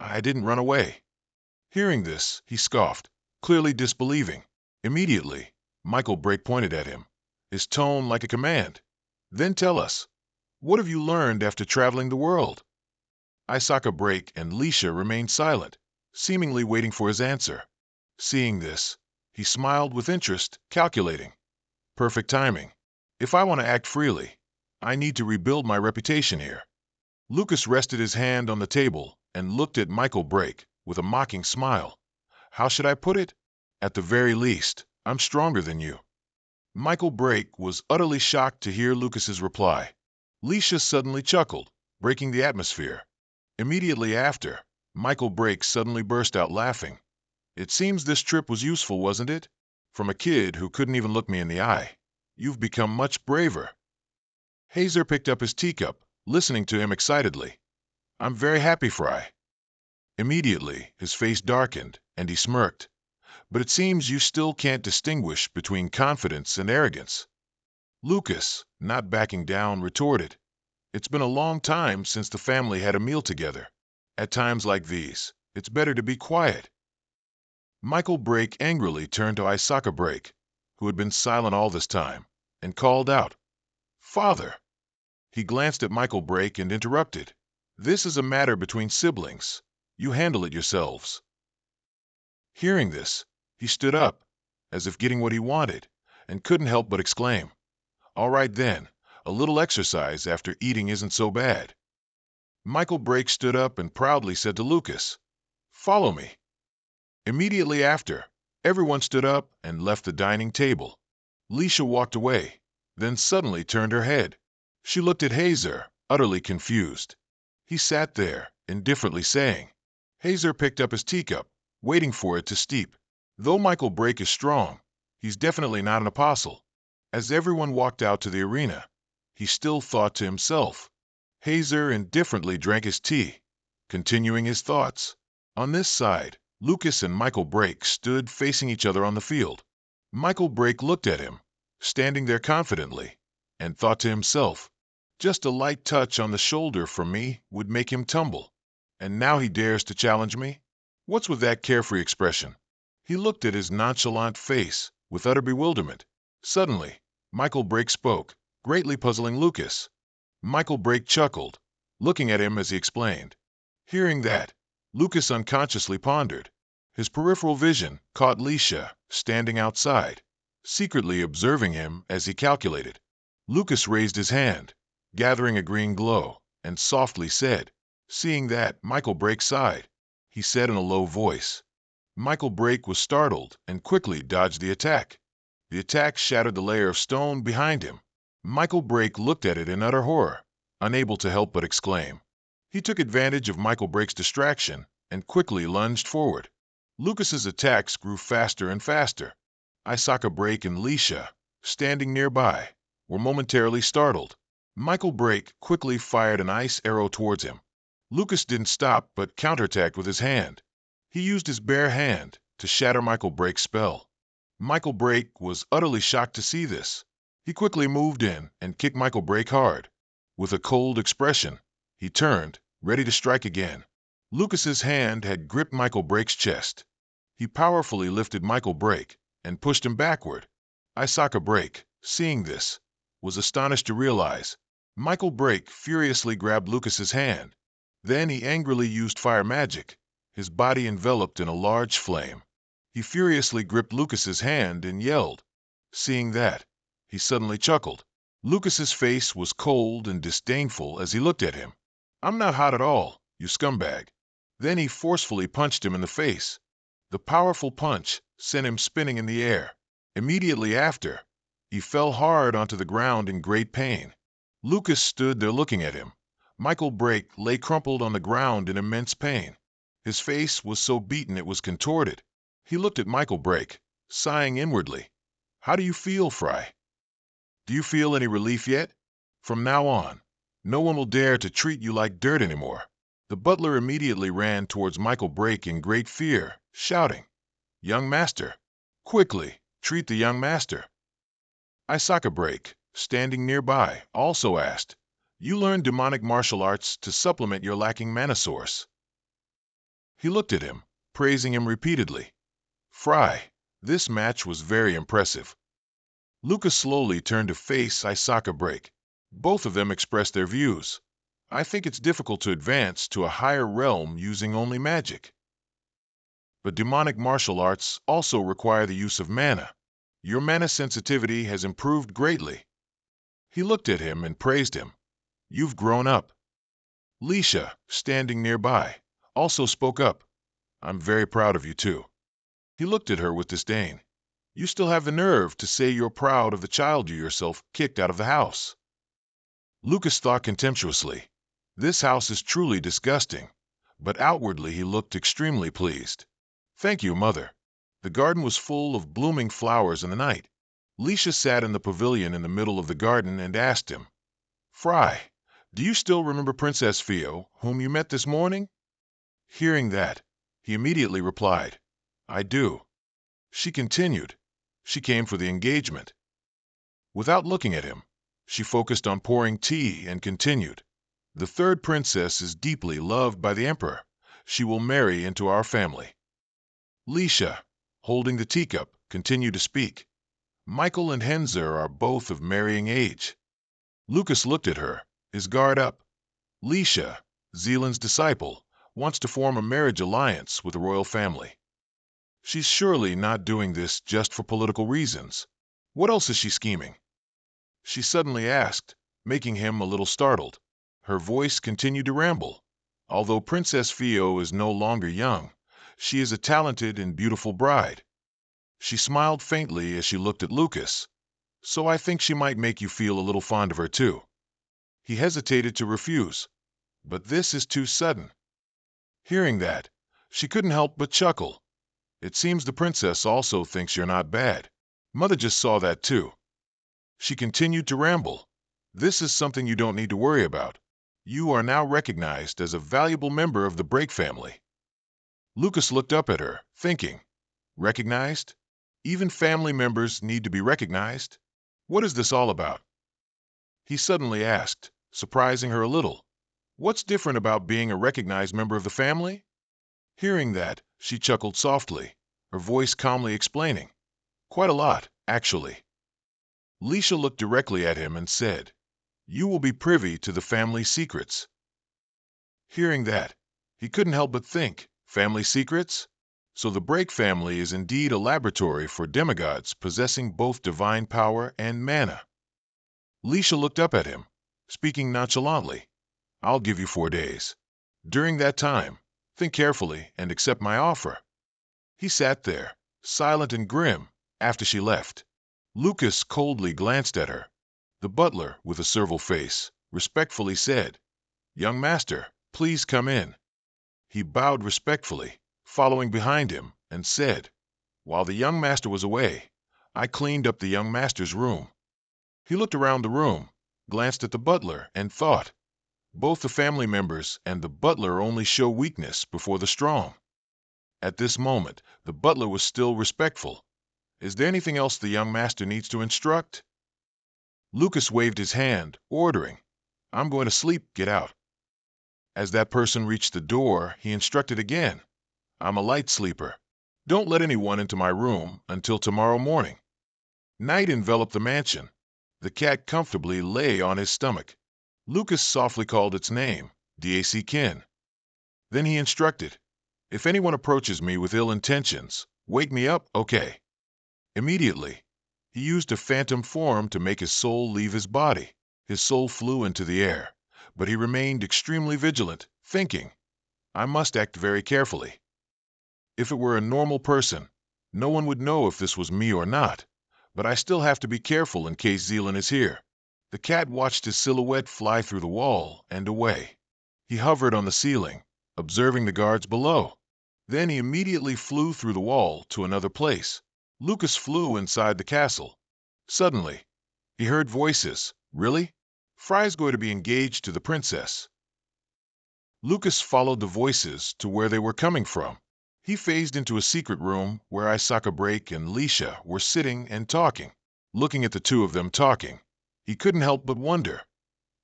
Speaker 1: I didn't run away. Hearing this, he scoffed, clearly disbelieving. Immediately, Michael Brake pointed at him, his tone like a command. Then tell us, what have you learned after traveling the world? Isaka Brake and Leisha remained silent, seemingly waiting for his answer. Seeing this, he smiled with interest, calculating. Perfect timing. If I want to act freely, I need to rebuild my reputation here. Lucas rested his hand on the table and looked at Michael Brake with a mocking smile. How should I put it? At the very least, I'm stronger than you. Michael Brake was utterly shocked to hear Lucas's reply. Leisha suddenly chuckled, breaking the atmosphere. Immediately after, Michael Brake suddenly burst out laughing. It seems this trip was useful, wasn't it? From a kid who couldn't even look me in the eye, you've become much braver. Hazer picked up his teacup, listening to him excitedly. I'm very happy, Frey. Immediately, his face darkened, and he smirked. But it seems you still can't distinguish between confidence and arrogance. Lucas, not backing down, retorted. It's been a long time since the family had a meal together. At times like these, it's better to be quiet. Michael Brake angrily turned to Isaka Brake, who had been silent all this time, and called out, Father! He glanced at Michael Brake and interrupted. This is a matter between siblings. You handle it yourselves. Hearing this, he stood up, as if getting what he wanted, and couldn't help but exclaim, All right then, a little exercise after eating isn't so bad. Michael Brake stood up and proudly said to Lucas, Follow me. Immediately after, everyone stood up and left the dining table. Leisha walked away, then suddenly turned her head. She looked at Hazer, utterly confused. He sat there, indifferently saying. Hazer picked up his teacup, waiting for it to steep. Though Michael Brake is strong, he's definitely not an apostle. As everyone walked out to the arena, he still thought to himself. Hazer indifferently drank his tea, continuing his thoughts. On this side, Lucas and Michael Brake stood facing each other on the field. Michael Brake looked at him, standing there confidently, and thought to himself, just a light touch on the shoulder from me would make him tumble. And now he dares to challenge me? What's with that carefree expression? He looked at his nonchalant face with utter bewilderment. Suddenly, Michael Brake spoke, greatly puzzling Lucas. Michael Brake chuckled, looking at him as he explained. Hearing that, Lucas unconsciously pondered. His peripheral vision caught Leisha standing outside, secretly observing him as he calculated. Lucas raised his hand, gathering a green glow, and softly said. Seeing that, Michael Brake sighed. He said in a low voice. Michael Brake was startled and quickly dodged the attack. The attack shattered the layer of stone behind him. Michael Brake looked at it in utter horror, unable to help but exclaim. He took advantage of Michael Brake's distraction and quickly lunged forward. Lucas's attacks grew faster and faster. Isaka Brake and Leisha, standing nearby, were momentarily startled. Michael Brake quickly fired an ice arrow towards him. Lucas didn't stop but counterattacked with his hand. He used his bare hand to shatter Michael Brake's spell. Michael Brake was utterly shocked to see this. He quickly moved in and kicked Michael Brake hard. With a cold expression, he turned, ready to strike again. Lucas's hand had gripped Michael Brake's chest. He powerfully lifted Michael Brake and pushed him backward. Isaka Brake, seeing this, was astonished to realize. Michael Brake furiously grabbed Lucas's hand. Then he angrily used fire magic, his body enveloped in a large flame. He furiously gripped Lucas's hand and yelled. Seeing that, he suddenly chuckled. Lucas's face was cold and disdainful as he looked at him. "I'm not hot at all, you scumbag." Then he forcefully punched him in the face. The powerful punch sent him spinning in the air. Immediately after, he fell hard onto the ground in great pain. Lucas stood there looking at him. Michael Brake lay crumpled on the ground in immense pain. His face was so beaten it was contorted. He looked at Michael Brake, sighing inwardly. "How do you feel, Frey? Do you feel any relief yet? From now on, no one will dare to treat you like dirt anymore." The butler immediately ran towards Michael Brake in great fear, shouting, "Young master! Quickly, treat the young master!" Isaka Brake, standing nearby, also asked, "You learned demonic martial arts to supplement your lacking mana source." He looked at him, praising him repeatedly. "Frey, this match was very impressive." Lucas slowly turned to face Isaka Brake. Both of them expressed their views. "I think it's difficult to advance to a higher realm using only magic. But demonic martial arts also require the use of mana. Your mana sensitivity has improved greatly." He looked at him and praised him. "You've grown up." Leisha, standing nearby, also spoke up. "I'm very proud of you too." He looked at her with disdain. "You still have the nerve to say you're proud of the child you yourself kicked out of the house." Lucas thought contemptuously. This house is truly disgusting, but outwardly he looked extremely pleased. "Thank you, Mother." The garden was full of blooming flowers in the night. Leisha sat in the pavilion in the middle of the garden and asked him, "Frey, do you still remember Princess Fio, whom you met this morning?" Hearing that, he immediately replied, "I do." She continued, "She came for the engagement." Without looking at him, she focused on pouring tea and continued, "The third princess is deeply loved by the emperor. She will marry into our family." Leisha, holding the teacup, continued to speak. "Michael and Henzer are both of marrying age." Lucas looked at her, his guard up. Leisha, Zealand's disciple, wants to form a marriage alliance with the royal family. She's surely not doing this just for political reasons. What else is she scheming? She suddenly asked, making him a little startled. Her voice continued to ramble. "Although Princess Fio is no longer young, she is a talented and beautiful bride." She smiled faintly as she looked at Lucas. "So I think she might make you feel a little fond of her too." He hesitated to refuse. "But this is too sudden." Hearing that, she couldn't help but chuckle. "It seems the princess also thinks you're not bad. Mother just saw that too." She continued to ramble. "This is something you don't need to worry about. You are now recognized as a valuable member of the Brake family." Lucas looked up at her, thinking, "Recognized? Even family members need to be recognized? What is this all about?" He suddenly asked, surprising her a little, "What's different about being a recognized member of the family?" Hearing that, she chuckled softly, her voice calmly explaining, "Quite a lot, actually." Leisha looked directly at him and said, "You will be privy to the family secrets." Hearing that, he couldn't help but think, family secrets? So the Brake family is indeed a laboratory for demigods possessing both divine power and mana. Leisha looked up at him, speaking nonchalantly. I'll give you 4 days. During that time, think carefully and accept my offer. He sat there, silent and grim, after she left. Lucas coldly glanced at her. The butler, with a servile face, respectfully said, "Young master, please come in." He bowed respectfully, following behind him, and said, "While the young master was away, I cleaned up the young master's room." He looked around the room, glanced at the butler, and thought, both the family members and the butler only show weakness before the strong. At this moment, the butler was still respectful. "Is there anything else the young master needs to instruct?" Lucas waved his hand, ordering, "I'm going to sleep, get out." As that person reached the door, he instructed again, "I'm a light sleeper. Don't let anyone into my room until tomorrow morning." Night enveloped the mansion. The cat comfortably lay on his stomach. Lucas softly called its name, DAC Kin. Then he instructed, "If anyone approaches me with ill intentions, wake me up, okay?" Immediately, he used a phantom form to make his soul leave his body. His soul flew into the air, but he remained extremely vigilant, thinking, "I must act very carefully. If it were a normal person, no one would know if this was me or not, but I still have to be careful in case Zealand is here." The cat watched his silhouette fly through the wall and away. He hovered on the ceiling, observing the guards below. Then he immediately flew through the wall to another place. Lucas flew inside the castle. Suddenly, he heard voices. "Really? Frey's going to be engaged to the princess." Lucas followed the voices to where they were coming from. He phased into a secret room where Isaka Break and Leisha were sitting and talking. Looking at the two of them talking, he couldn't help but wonder,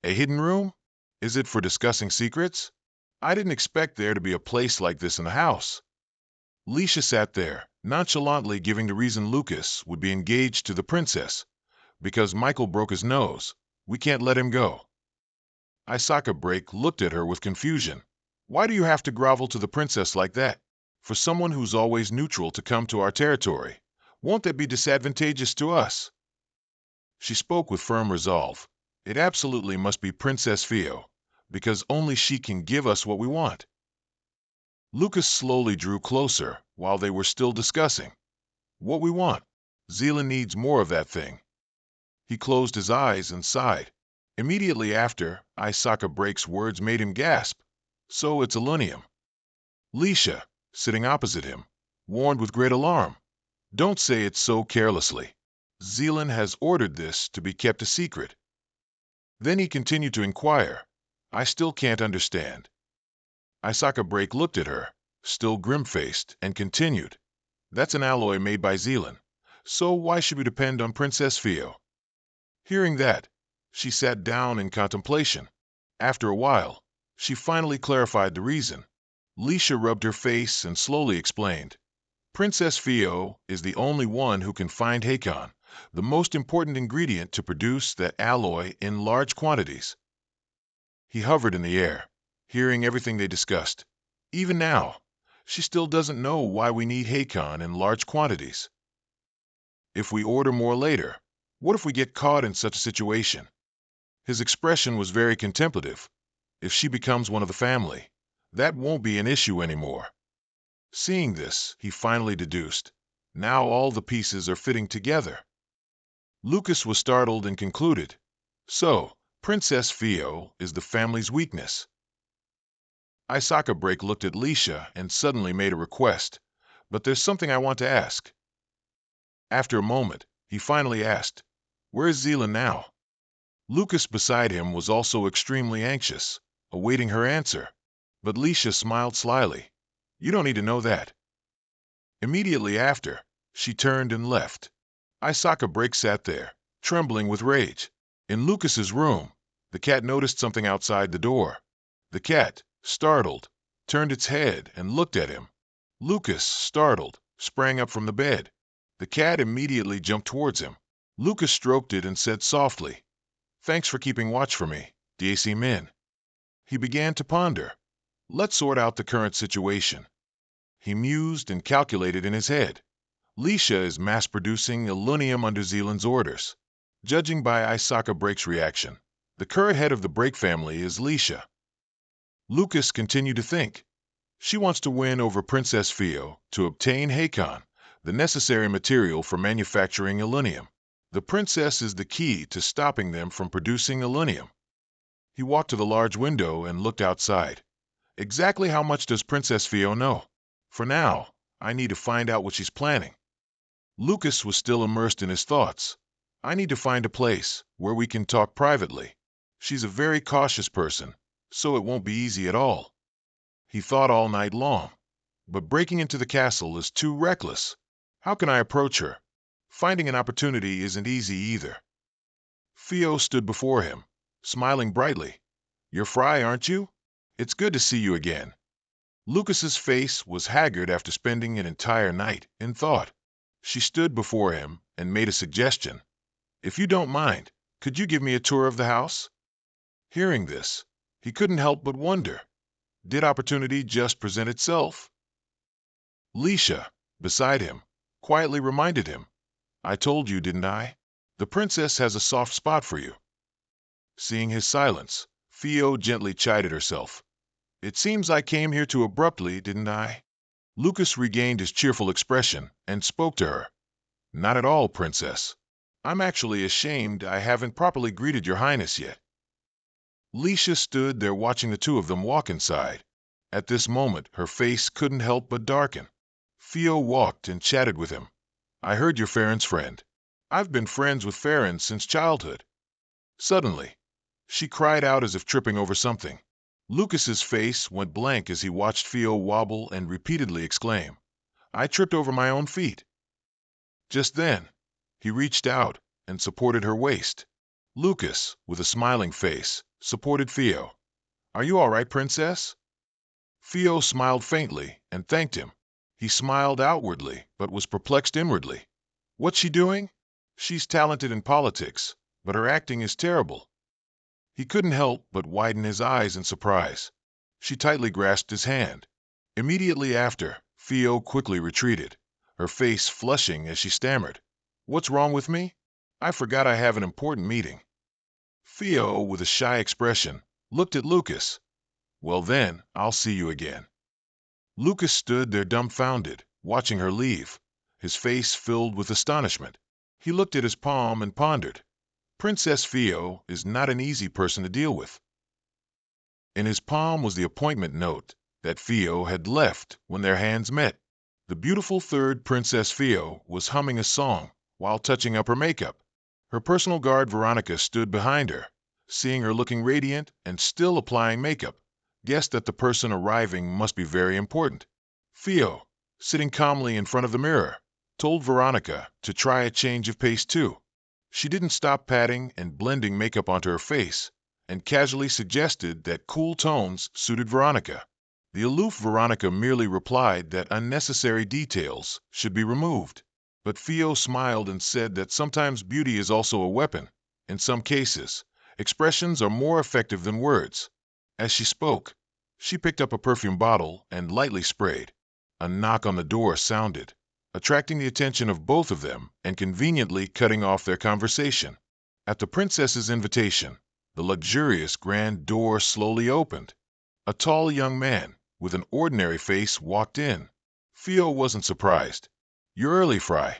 Speaker 1: a hidden room? Is it for discussing secrets? I didn't expect there to be a place like this in the house. Leisha sat there, nonchalantly giving the reason Lucas would be engaged to the princess. "Because Michael broke his nose. We can't let him go." Isaka Break looked at her with confusion. "Why do you have to grovel to the princess like that? For someone who's always neutral to come to our territory, won't that be disadvantageous to us?" She spoke with firm resolve. "It absolutely must be Princess Fio, because only she can give us what we want." Lucas slowly drew closer while they were still discussing. "What we want? Zealand needs more of that thing." He closed his eyes and sighed. Immediately after, Isaka Break's words made him gasp. "So it's alunium." Leisha, sitting opposite him, warned with great alarm, "Don't say it so carelessly. Zealand has ordered this to be kept a secret." Then he continued to inquire, "I still can't understand." Isaka Break looked at her, still grim-faced, and continued, "That's an alloy made by Zealand, so why should we depend on Princess Fio?" Hearing that, she sat down in contemplation. After a while, she finally clarified the reason. Leisha rubbed her face and slowly explained, "Princess Fio is the only one who can find Hakon, the most important ingredient to produce that alloy in large quantities." He hovered in the air, hearing everything they discussed. Even now, she still doesn't know why we need Hakon in large quantities. If we order more later, what if we get caught in such a situation? His expression was very contemplative. If she becomes one of the family, that won't be an issue anymore. Seeing this, he finally deduced, now all the pieces are fitting together. Lucas was startled and concluded, "So, Princess Fio is the family's weakness." Isaka Break looked at Leisha and suddenly made a request, "But there's something I want to ask." After a moment, he finally asked, "Where is Zealand now?" Lucas beside him was also extremely anxious, awaiting her answer, but Leisha smiled slyly. "You don't need to know that." Immediately after, she turned and left. Isaka Break sat there, trembling with rage. In Lucas's room, the cat noticed something outside the door. The cat, startled, turned its head and looked at him. Lucas, startled, sprang up from the bed. The cat immediately jumped towards him. Lucas stroked it and said softly, "Thanks for keeping watch for me, DAC Min." He began to ponder. Let's sort out the current situation. He mused and calculated in his head. Leisha is mass-producing alunium under Zealand's orders. Judging by Isaka Break's reaction, The current head of the Break family is Leisha. Lucas continued to think. She wants to win over Princess Fio to obtain Hakon, the necessary material for manufacturing illunium. The princess is the key to stopping them from producing illunium. He walked to the large window and looked outside. Exactly how much does Princess Fio know? For now, I need to find out what she's planning. Lucas was still immersed in his thoughts. I need to find a place where we can talk privately. She's a very cautious person, so it won't be easy at all. He thought all night long. But breaking into the castle is too reckless. How can I approach her? Finding an opportunity isn't easy either. Fio stood before him, smiling brightly. You're Frey, aren't you? It's good to see you again. Lucas's face was haggard after spending an entire night in thought. She stood before him and made a suggestion. If you don't mind, could you give me a tour of the house? Hearing this, he couldn't help but wonder. Did opportunity just present itself? Leisha, beside him, quietly reminded him. I told you, didn't I? The princess has a soft spot for you. Seeing his silence, Fio gently chided herself. It seems I came here too abruptly, didn't I? Lucas regained his cheerful expression and spoke to her. Not at all, princess. I'm actually ashamed I haven't properly greeted your highness yet. Leisha stood there watching the two of them walk inside. At this moment, her face couldn't help but darken. Fio walked and chatted with him. I heard you're Farron's friend. I've been friends with Farron since childhood. Suddenly, she cried out as if tripping over something. Lucas's face went blank as he watched Fio wobble and repeatedly exclaim, I tripped over my own feet. Just then, he reached out and supported her waist. Lucas, with a smiling face, supported Fio. Are you all right, princess? Fio smiled faintly and thanked him. He smiled outwardly, but was perplexed inwardly. What's she doing? She's talented in politics, but her acting is terrible. He couldn't help but widen his eyes in surprise. She tightly grasped his hand. Immediately after, Fio quickly retreated, her face flushing as she stammered. What's wrong with me? I forgot I have an important meeting. Fio, with a shy expression, looked at Lucas. Well then, I'll see you again. Lucas stood there dumbfounded, watching her leave, his face filled with astonishment. He looked at his palm and pondered. Princess Fio is not an easy person to deal with. In his palm was the appointment note that Fio had left when their hands met. The beautiful third Princess Fio was humming a song while touching up her makeup. Her personal guard Veronica stood behind her, seeing her looking radiant and still applying makeup, guessed that the person arriving must be very important. Fio, sitting calmly in front of the mirror, told Veronica to try a change of pace too. She didn't stop patting and blending makeup onto her face, and casually suggested that cool tones suited Veronica. The aloof Veronica merely replied that unnecessary details should be removed. But Fio smiled and said that sometimes beauty is also a weapon. In some cases, expressions are more effective than words. As she spoke, she picked up a perfume bottle and lightly sprayed. A knock on the door sounded, attracting the attention of both of them and conveniently cutting off their conversation. At the princess's invitation, the luxurious grand door slowly opened. A tall young man with an ordinary face walked in. Fio wasn't surprised. You're early, Frey.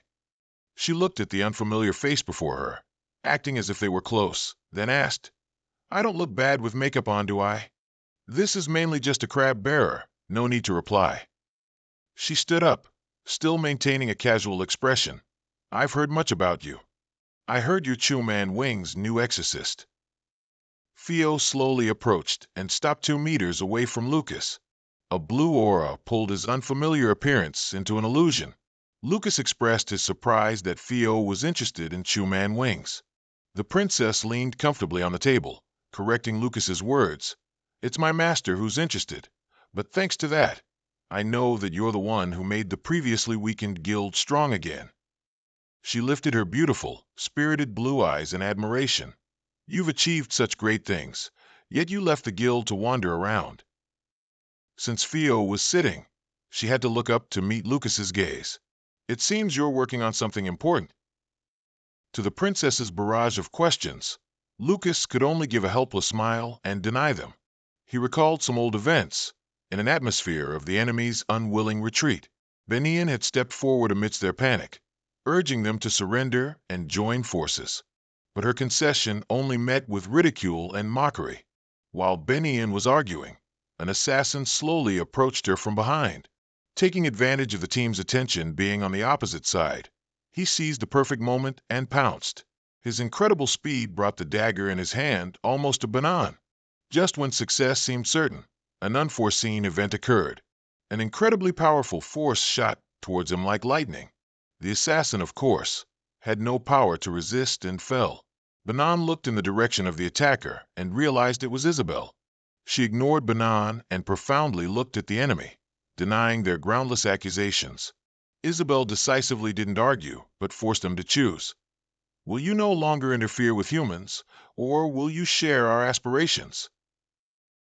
Speaker 1: She looked at the unfamiliar face before her, acting as if they were close, then asked, I don't look bad with makeup on, do I? This is mainly just a crab bearer, no need to reply. She stood up, still maintaining a casual expression. I've heard much about you. I heard you're Chu-Man Wing's new exorcist. Fio slowly approached and stopped 2 meters away from Lucas. A blue aura pulled his unfamiliar appearance into an illusion. Lucas expressed his surprise that Fio was interested in Chu-Man Wings. The princess leaned comfortably on the table, correcting Lucas's words. It's my master who's interested, but thanks to that, I know that you're the one who made the previously weakened guild strong again. She lifted her beautiful, spirited blue eyes in admiration. You've achieved such great things, yet you left the guild to wander around. Since Fio was sitting, she had to look up to meet Lucas's gaze. It seems you're working on something important. To the princess's barrage of questions, Lucas could only give a helpless smile and deny them. He recalled some old events, in an atmosphere of the enemy's unwilling retreat. Benian had stepped forward amidst their panic, urging them to surrender and join forces. But her concession only met with ridicule and mockery. While Benian was arguing, an assassin slowly approached her from behind. Taking advantage of the team's attention being on the opposite side, he seized the perfect moment and pounced. His incredible speed brought the dagger in his hand almost to Banan. Just when success seemed certain, an unforeseen event occurred. An incredibly powerful force shot towards him like lightning. The assassin, of course, had no power to resist and fell. Banan looked in the direction of the attacker and realized it was Isabel. She ignored Banan and profoundly looked at the enemy, denying their groundless accusations. Isabel decisively didn't argue, but forced them to choose. Will you no longer interfere with humans, or will you share our aspirations?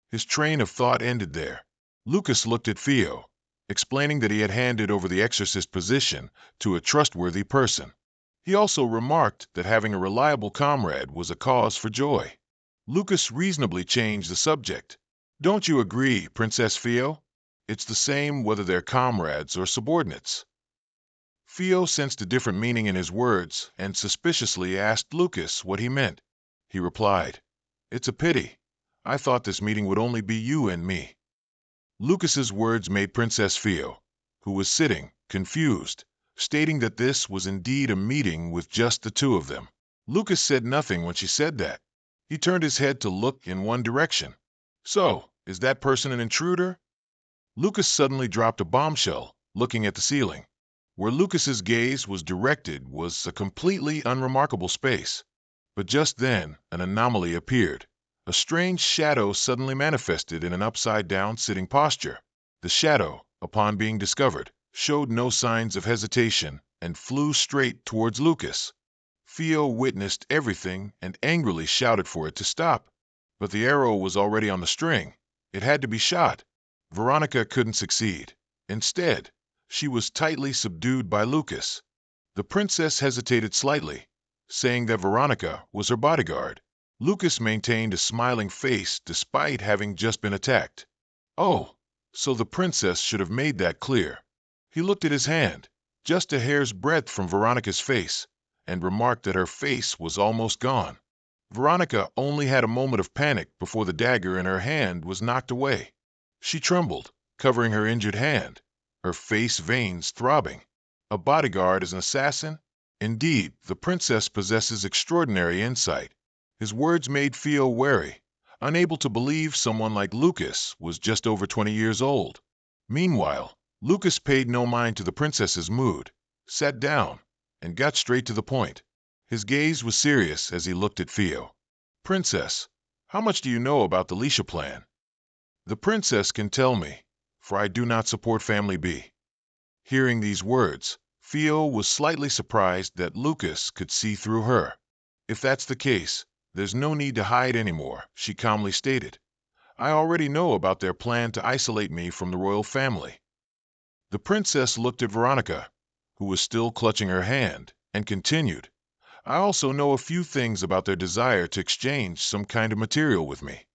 Speaker 1: His train of thought ended there. Lucas looked at Theo, explaining that he had handed over the exorcist position to a trustworthy person. He also remarked that having a reliable comrade was a cause for joy. Lucas reasonably changed the subject. Don't you agree, Princess Theo? It's the same whether they're comrades or subordinates. Theo sensed a different meaning in his words and suspiciously asked Lucas what he meant. He replied, "It's a pity. I thought this meeting would only be you and me." Lucas's words made Princess Theo, who was sitting, confused, stating that this was indeed a meeting with just the two of them. Lucas said nothing when she said that. He turned his head to look in one direction. So, is that person an intruder? Lucas suddenly dropped a bombshell, looking at the ceiling. Where Lucas's gaze was directed was a completely unremarkable space. But just then, an anomaly appeared. A strange shadow suddenly manifested in an upside-down sitting posture. The shadow, upon being discovered, showed no signs of hesitation and flew straight towards Lucas. Theo witnessed everything and angrily shouted for it to stop. But the arrow was already on the string. It had to be shot. Veronica couldn't succeed. Instead, she was tightly subdued by Lucas. The princess hesitated slightly, saying that Veronica was her bodyguard. Lucas maintained a smiling face despite having just been attacked. Oh, so the princess should have made that clear. He looked at his hand, just a hair's breadth from Veronica's face, and remarked that her face was almost gone. Veronica only had a moment of panic before the dagger in her hand was knocked away. She trembled, covering her injured hand, her face veins throbbing. A bodyguard as an assassin? Indeed, the princess possesses extraordinary insight. His words made Theo wary, unable to believe someone like Lucas was just over 20 years old. Meanwhile, Lucas paid no mind to the princess's mood, sat down, and got straight to the point. His gaze was serious as he looked at Theo. "Princess, how much do you know about the Lisha plan?" "The princess can tell me, for I do not support Family B." Hearing these words, Theo was slightly surprised that Lucas could see through her. "If that's the case, there's no need to hide anymore," she calmly stated. "I already know about their plan to isolate me from the royal family." The princess looked at Veronica, who was still clutching her hand, and continued, "I also know a few things about their desire to exchange some kind of material with me."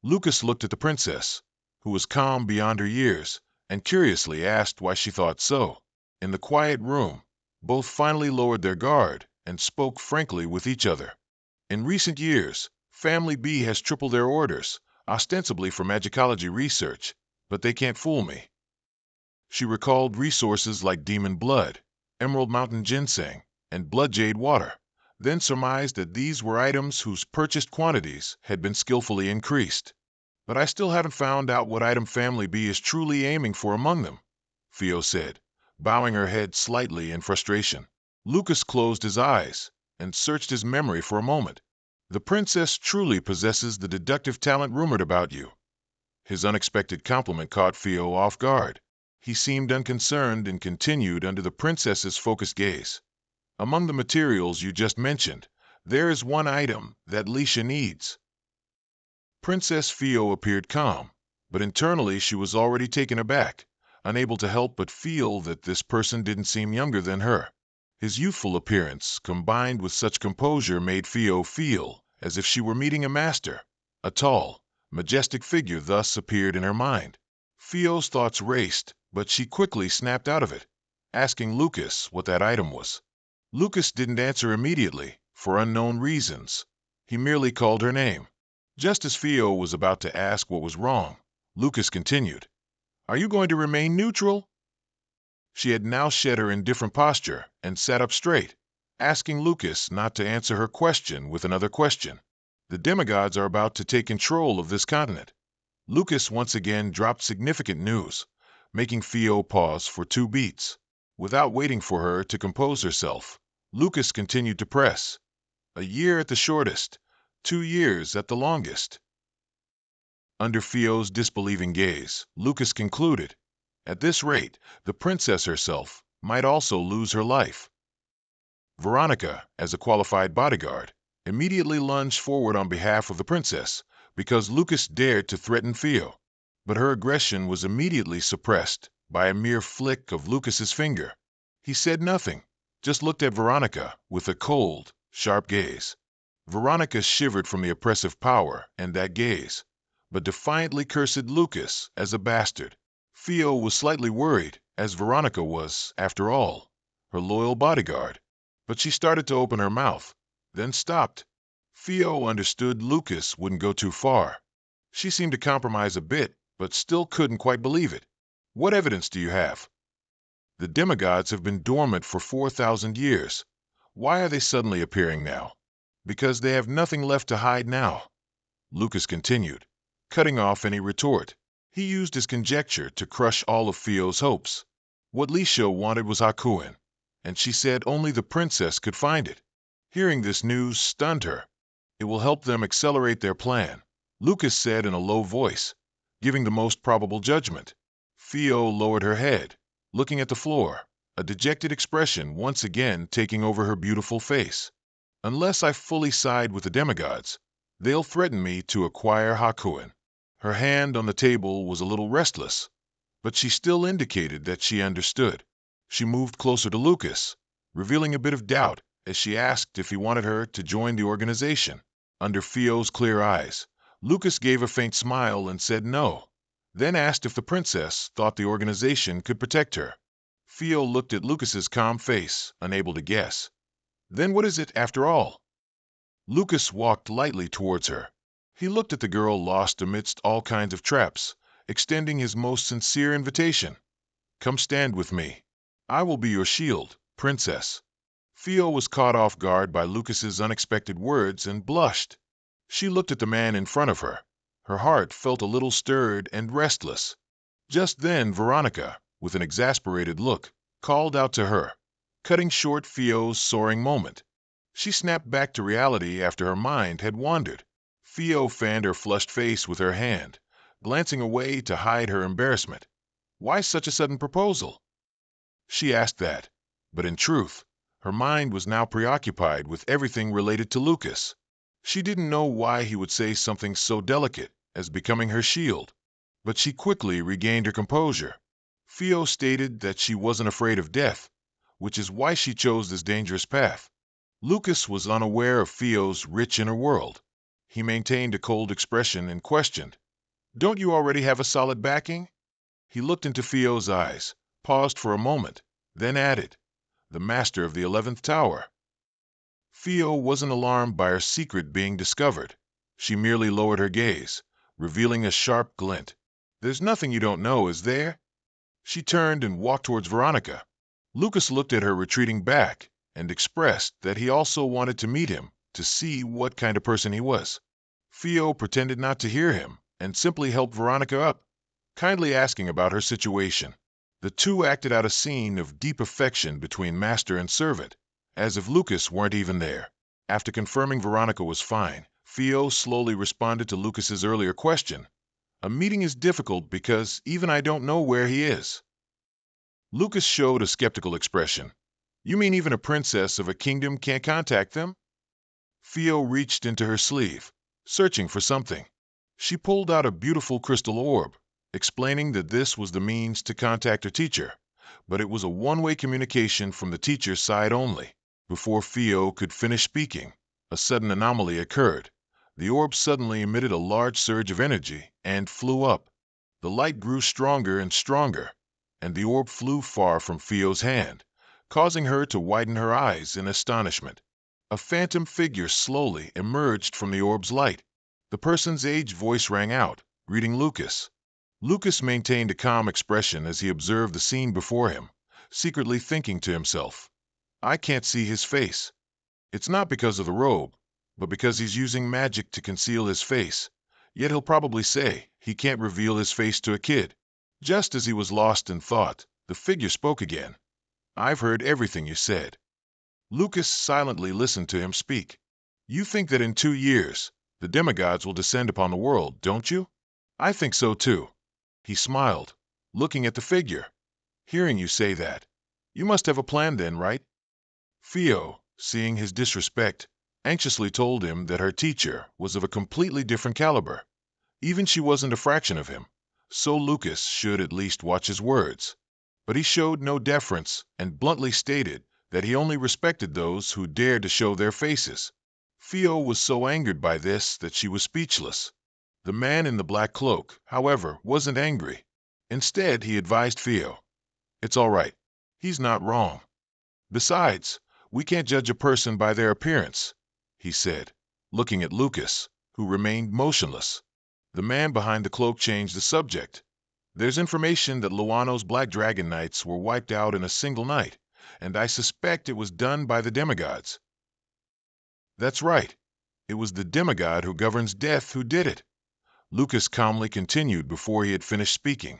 Speaker 1: Lucas looked at the princess, who was calm beyond her years, and curiously asked why she thought so. In the quiet room, both finally lowered their guard and spoke frankly with each other. "In recent years, Family B has tripled their orders, ostensibly for magicology research, but they can't fool me." She recalled resources like demon blood, emerald mountain ginseng, and blood jade water, then surmised that these were items whose purchased quantities had been skillfully increased. "But I still haven't found out what item Family B is truly aiming for among them," Theo said, bowing her head slightly in frustration. Lucas closed his eyes and searched his memory for a moment. "The princess truly possesses the deductive talent rumored about you." His unexpected compliment caught Theo off guard. He seemed unconcerned and continued under the princess's focused gaze. "Among the materials you just mentioned, there is one item that Lisha needs." Princess Theo appeared calm, but internally she was already taken aback, unable to help but feel that this person didn't seem younger than her. His youthful appearance, combined with such composure, made Theo feel as if she were meeting a master. A tall, majestic figure thus appeared in her mind. Theo's thoughts raced, but she quickly snapped out of it, asking Lucas what that item was. Lucas didn't answer immediately, for unknown reasons. He merely called her name. Just as Theo was about to ask what was wrong, Lucas continued, "Are you going to remain neutral?" She had now shed her indifferent posture and sat up straight, asking Lucas not to answer her question with another question. The demigods are about to take control of this continent. Lucas once again dropped significant news, making Theo pause for 2 beats. Without waiting for her to compose herself, Lucas continued to press. A year at the shortest, 2 years at the longest. Under Theo's disbelieving gaze, Lucas concluded, at this rate, the princess herself might also lose her life. Veronica, as a qualified bodyguard, immediately lunged forward on behalf of the princess because Lucas dared to threaten Theo. But her aggression was immediately suppressed by a mere flick of Lucas's finger. He said nothing, just looked at Veronica with a cold, sharp gaze. Veronica shivered from the oppressive power and that gaze, but defiantly cursed Lucas as a bastard. Theo was slightly worried, as Veronica was, after all, her loyal bodyguard. But she started to open her mouth, then stopped. Theo understood Lucas wouldn't go too far. She seemed to compromise a bit, but still couldn't quite believe it. What evidence do you have? The demigods have been dormant for 4,000 years. Why are they suddenly appearing now? Because they have nothing left to hide now. Lucas continued, cutting off any retort. He used his conjecture to crush all of Theo's hopes. What Lisha wanted was Hakuin, and she said only the princess could find it. Hearing this news stunned her. It will help them accelerate their plan, Lucas said in a low voice, giving the most probable judgment. Theo lowered her head, looking at the floor, a dejected expression once again taking over her beautiful face. Unless I fully side with the demigods, they'll threaten me to acquire Hakuin. Her hand on the table was a little restless, but she still indicated that she understood. She moved closer to Lucas, revealing a bit of doubt as she asked if he wanted her to join the organization. Under Theo's clear eyes, Lucas gave a faint smile and said no, then asked if the princess thought the organization could protect her. Theo looked at Lucas's calm face, unable to guess. Then what is it, after all? Lucas walked lightly towards her. He looked at the girl lost amidst all kinds of traps, extending his most sincere invitation. Come stand with me. I will be your shield, princess. Theo was caught off guard by Lucas's unexpected words and blushed. She looked at the man in front of her. Her heart felt a little stirred and restless. Just then Veronica, with an exasperated look, called out to her, cutting short Theo's soaring moment. She snapped back to reality after her mind had wandered. Theo fanned her flushed face with her hand, glancing away to hide her embarrassment. Why such a sudden proposal? She asked that, but in truth, her mind was now preoccupied with everything related to Lucas. She didn't know why he would say something so delicate as becoming her shield, but she quickly regained her composure. Theo stated that she wasn't afraid of death, which is why she chose this dangerous path. Lucas was unaware of Theo's rich inner world. He maintained a cold expression and questioned, "Don't you already have a solid backing?" He looked into Theo's eyes, paused for a moment, then added, "The master of the 11th tower." Theo wasn't alarmed by her secret being discovered. She merely lowered her gaze, revealing a sharp glint. "There's nothing you don't know, is there?" She turned and walked towards Veronica. Lucas looked at her retreating back and expressed that he also wanted to meet him to see what kind of person he was. Theo pretended not to hear him and simply helped Veronica up, kindly asking about her situation. The two acted out a scene of deep affection between master and servant, as if Lucas weren't even there. After confirming Veronica was fine, Theo slowly responded to Lucas's earlier question. "A meeting is difficult because even I don't know where he is." Lucas showed a skeptical expression. "You mean even a princess of a kingdom can't contact them?" Theo reached into her sleeve, searching for something. She pulled out a beautiful crystal orb, explaining that this was the means to contact her teacher, but it was a one-way communication from the teacher's side only. Before Theo could finish speaking, A sudden anomaly occurred. The orb suddenly emitted a large surge of energy and flew up. The light grew stronger and stronger, and the orb flew far from Fio's hand, causing her to widen her eyes in astonishment. A phantom figure slowly emerged from the orb's light. The person's aged voice rang out, greeting Lucas. Lucas maintained a calm expression as he observed the scene before him, secretly thinking to himself, I can't see his face. It's not because of the robe, but because he's using magic to conceal his face. Yet he'll probably say he can't reveal his face to a kid. Just as he was lost in thought, the figure spoke again. I've heard everything you said. Lucas silently listened to him speak. You think that in 2 years, the demigods will descend upon the world, don't you? I think so too. He smiled, looking at the figure. Hearing you say that, you must have a plan then, right? Fio, seeing his disrespect, anxiously told him that her teacher was of a completely different caliber. Even she wasn't a fraction of him, so Lucas should at least watch his words. But he showed no deference and bluntly stated that he only respected those who dared to show their faces. Fio was so angered by this that she was speechless. The man in the black cloak, however, wasn't angry. Instead, he advised Fio, It's all right. He's not wrong. Besides, we can't judge a person by their appearance, he said, looking at Lucas, who remained motionless. The man behind the cloak changed the subject. There's information that Luano's Black Dragon Knights were wiped out in a single night, and I suspect it was done by the demigods. That's right. It was the demigod who governs death who did it. Lucas calmly continued before he had finished speaking.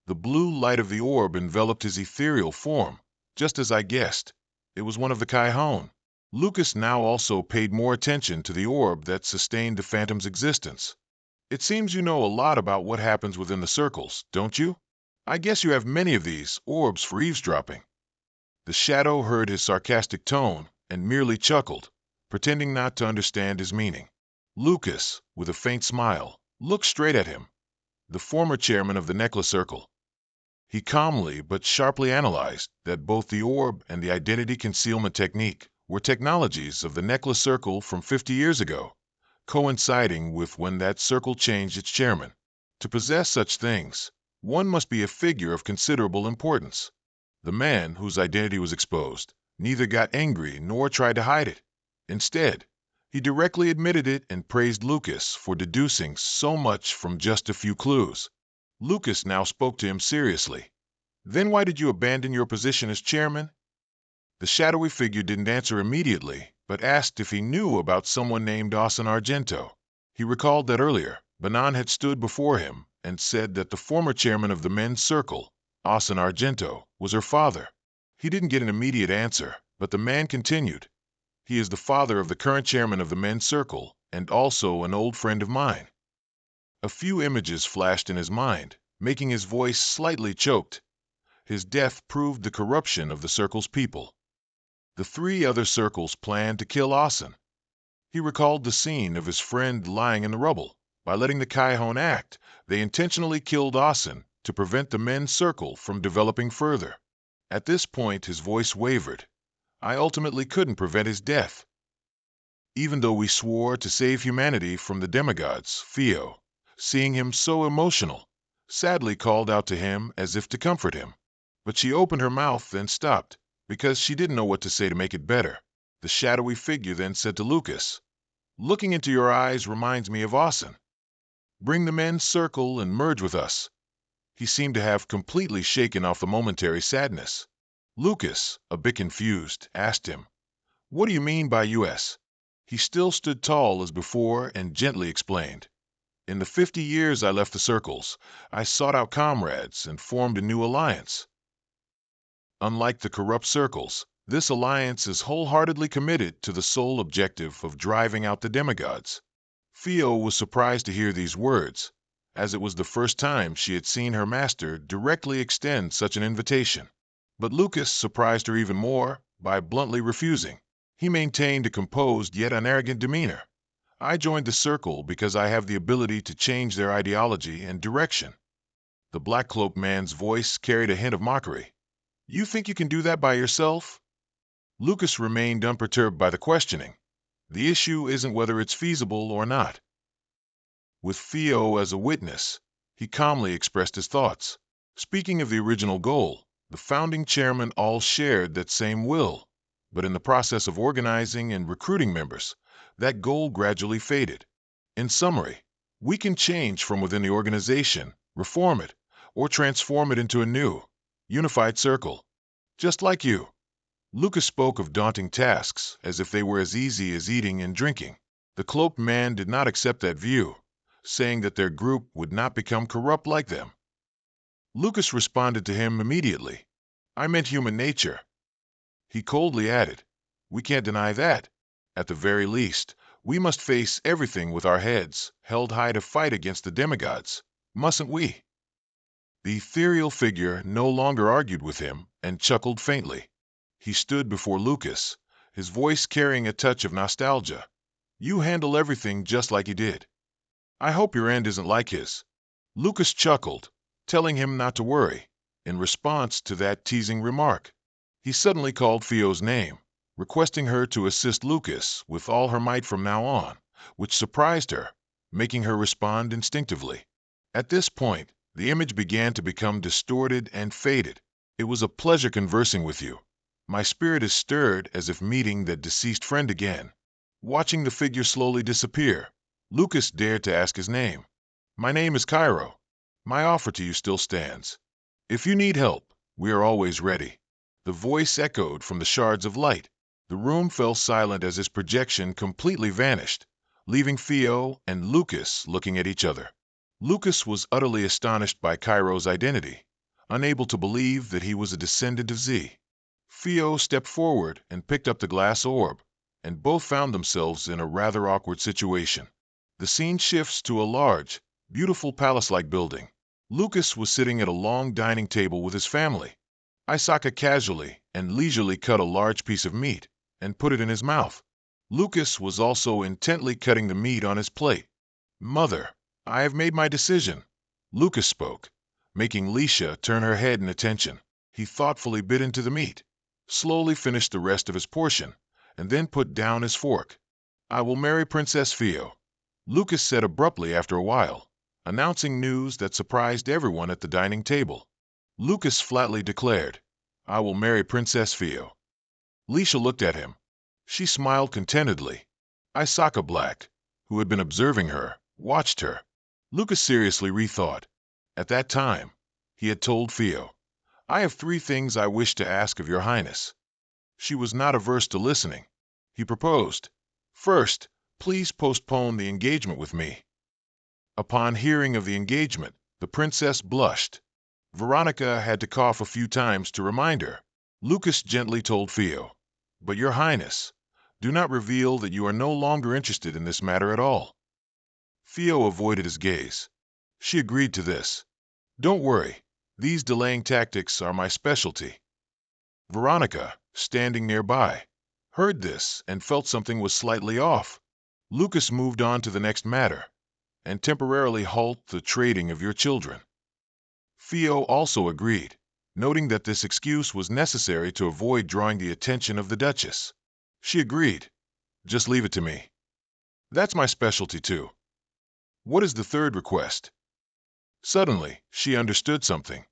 Speaker 1: The blue light of the orb enveloped his ethereal form, just as I guessed. It was one of the Kaihon. Lucas now also paid more attention to the orb that sustained the phantom's existence. It seems you know a lot about what happens within the circles, don't you? I guess you have many of these orbs for eavesdropping. The shadow heard his sarcastic tone and merely chuckled, pretending not to understand his meaning. Lucas, with a faint smile, looked straight at him, the former chairman of the Necklace Circle. He calmly but sharply analyzed that both the orb and the identity concealment technique were technologies of the Necklace Circle from 50 years ago, coinciding with when that circle changed its chairman. To possess such things, one must be a figure of considerable importance. The man whose identity was exposed neither got angry nor tried to hide it. Instead, he directly admitted it and praised Lucas for deducing so much from just a few clues. Lucas now spoke to him seriously. Then why did you abandon your position as chairman? The shadowy figure didn't answer immediately, but asked if he knew about someone named Austin Argento. He recalled that earlier, Banan had stood before him and said that the former chairman of the men's circle, Austin Argento, was her father. He didn't get an immediate answer, but the man continued. He is the father of the current chairman of the men's circle and also an old friend of mine. A few images flashed in his mind, making his voice slightly choked. His death proved the corruption of the circle's people. The 3 other circles planned to kill Austin. He recalled the scene of his friend lying in the rubble. By letting the Kaihon act, they intentionally killed Austin to prevent the men's circle from developing further. At this point, his voice wavered. I ultimately couldn't prevent his death. Even though we swore to save humanity from the demigods, Fio, seeing him so emotional, sadly called out to him as if to comfort him. But she opened her mouth and stopped, because she didn't know what to say to make it better. The shadowy figure then said to Lucas, Looking into your eyes reminds me of Austin. Bring the men's circle and merge with us. He seemed to have completely shaken off the momentary sadness. Lucas, a bit confused, asked him, What do you mean by US? He still stood tall as before and gently explained. In the 50 years I left the circles, I sought out comrades and formed a new alliance. Unlike the corrupt circles, this alliance is wholeheartedly committed to the sole objective of driving out the demigods. Fio was surprised to hear these words, as it was the first time she had seen her master directly extend such an invitation. But Lucas surprised her even more by bluntly refusing. He maintained a composed yet unarrogant demeanor. I joined the circle because I have the ability to change their ideology and direction. The black-cloaked man's voice carried a hint of mockery. You think you can do that by yourself? Lucas remained unperturbed by the questioning. The issue isn't whether it's feasible or not. With Theo as a witness, he calmly expressed his thoughts. Speaking of the original goal, the founding chairmen all shared that same will, but in the process of organizing and recruiting members, that goal gradually faded. In summary, we can change from within the organization, reform it, or transform it into a new, unified circle. Just like you. Lucas spoke of daunting tasks as if they were as easy as eating and drinking. The cloaked man did not accept that view, saying that their group would not become corrupt like them. Lucas responded to him immediately. I meant human nature. He coldly added, we can't deny that. At the very least, we must face everything with our heads held high to fight against the demigods, mustn't we? The ethereal figure no longer argued with him and chuckled faintly. He stood before Lucas, his voice carrying a touch of nostalgia. You handle everything just like he did. I hope your end isn't like his. Lucas chuckled, telling him not to worry. In response to that teasing remark, he suddenly called Theo's name, requesting her to assist Lucas with all her might from now on, which surprised her, making her respond instinctively. At this point, the image began to become distorted and faded. It was a pleasure conversing with you. My spirit is stirred as if meeting that deceased friend again. Watching the figure slowly disappear, Lucas dared to ask his name. My name is Cairo. My offer to you still stands. If you need help, we are always ready. The voice echoed from the shards of light. The room fell silent as his projection completely vanished, leaving Theo and Lucas looking at each other. Lucas was utterly astonished by Cairo's identity, unable to believe that he was a descendant of Z. Theo stepped forward and picked up the glass orb, and both found themselves in a rather awkward situation. The scene shifts to a large, beautiful palace-like building. Lucas was sitting at a long dining table with his family. Isaka casually and leisurely cut a large piece of meat and put it in his mouth. Lucas was also intently cutting the meat on his plate. Mother, I have made my decision. Lucas spoke, making Lisha turn her head in attention. He thoughtfully bit into the meat, slowly finished the rest of his portion, and then put down his fork. I will marry Princess Theo, Lucas said abruptly after a while, announcing news that surprised everyone at the dining table. Lucas flatly declared, I will marry Princess Theo. Lisha looked at him. She smiled contentedly. Isaka Black, who had been observing her, watched her. Lucas seriously rethought. At that time, he had told Theo, I have 3 things I wish to ask of your highness. She was not averse to listening. He proposed, first, please postpone the engagement with me. Upon hearing of the engagement, the princess blushed. Veronica had to cough a few times to remind her. Lucas gently told Theo, but your highness, do not reveal that you are no longer interested in this matter at all. Theo avoided his gaze. She agreed to this. Don't worry, these delaying tactics are my specialty. Veronica, standing nearby, heard this and felt something was slightly off. Lucas moved on to the next matter, and temporarily halt the trading of your children. Theo also agreed, noting that this excuse was necessary to avoid drawing the attention of the Duchess. She agreed, just leave it to me. That's my specialty too. What is the third request? Suddenly, she understood something.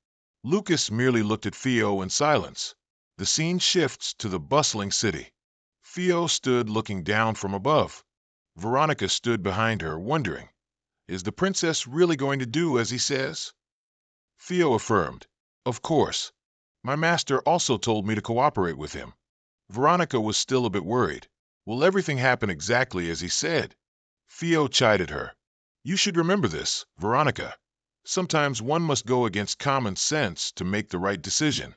Speaker 1: Lucas merely looked at Theo in silence. The scene shifts to the bustling city. Theo stood looking down from above. Veronica stood behind her, wondering, is the princess really going to do as he says? Theo affirmed, of course. My master also told me to cooperate with him. Veronica was still a bit worried. Will everything happen exactly as he said? Theo chided her. You should remember this, Veronica. Sometimes one must go against common sense to make the right decision.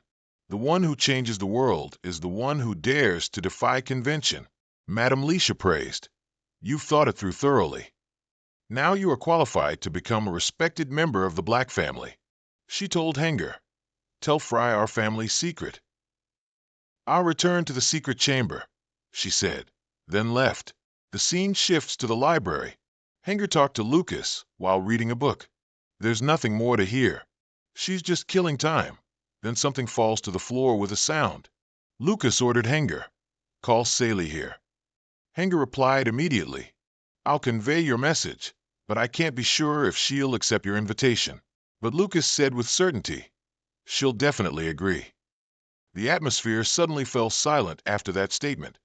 Speaker 1: The one who changes the world is the one who dares to defy convention. Madame Lisha praised. You've thought it through thoroughly. Now you are qualified to become a respected member of the Black family. She told Henger, tell Frey our family's secret. I'll return to the secret chamber, she said, then left. The scene shifts to the library. Henger talked to Lucas while reading a book. There's nothing more to hear. She's just killing time. Then something falls to the floor with a sound. Lucas ordered Henger, call Saley here. Henger replied immediately, I'll convey your message, but I can't be sure if she'll accept your invitation. But Lucas said with certainty, she'll definitely agree. The atmosphere suddenly fell silent after that statement.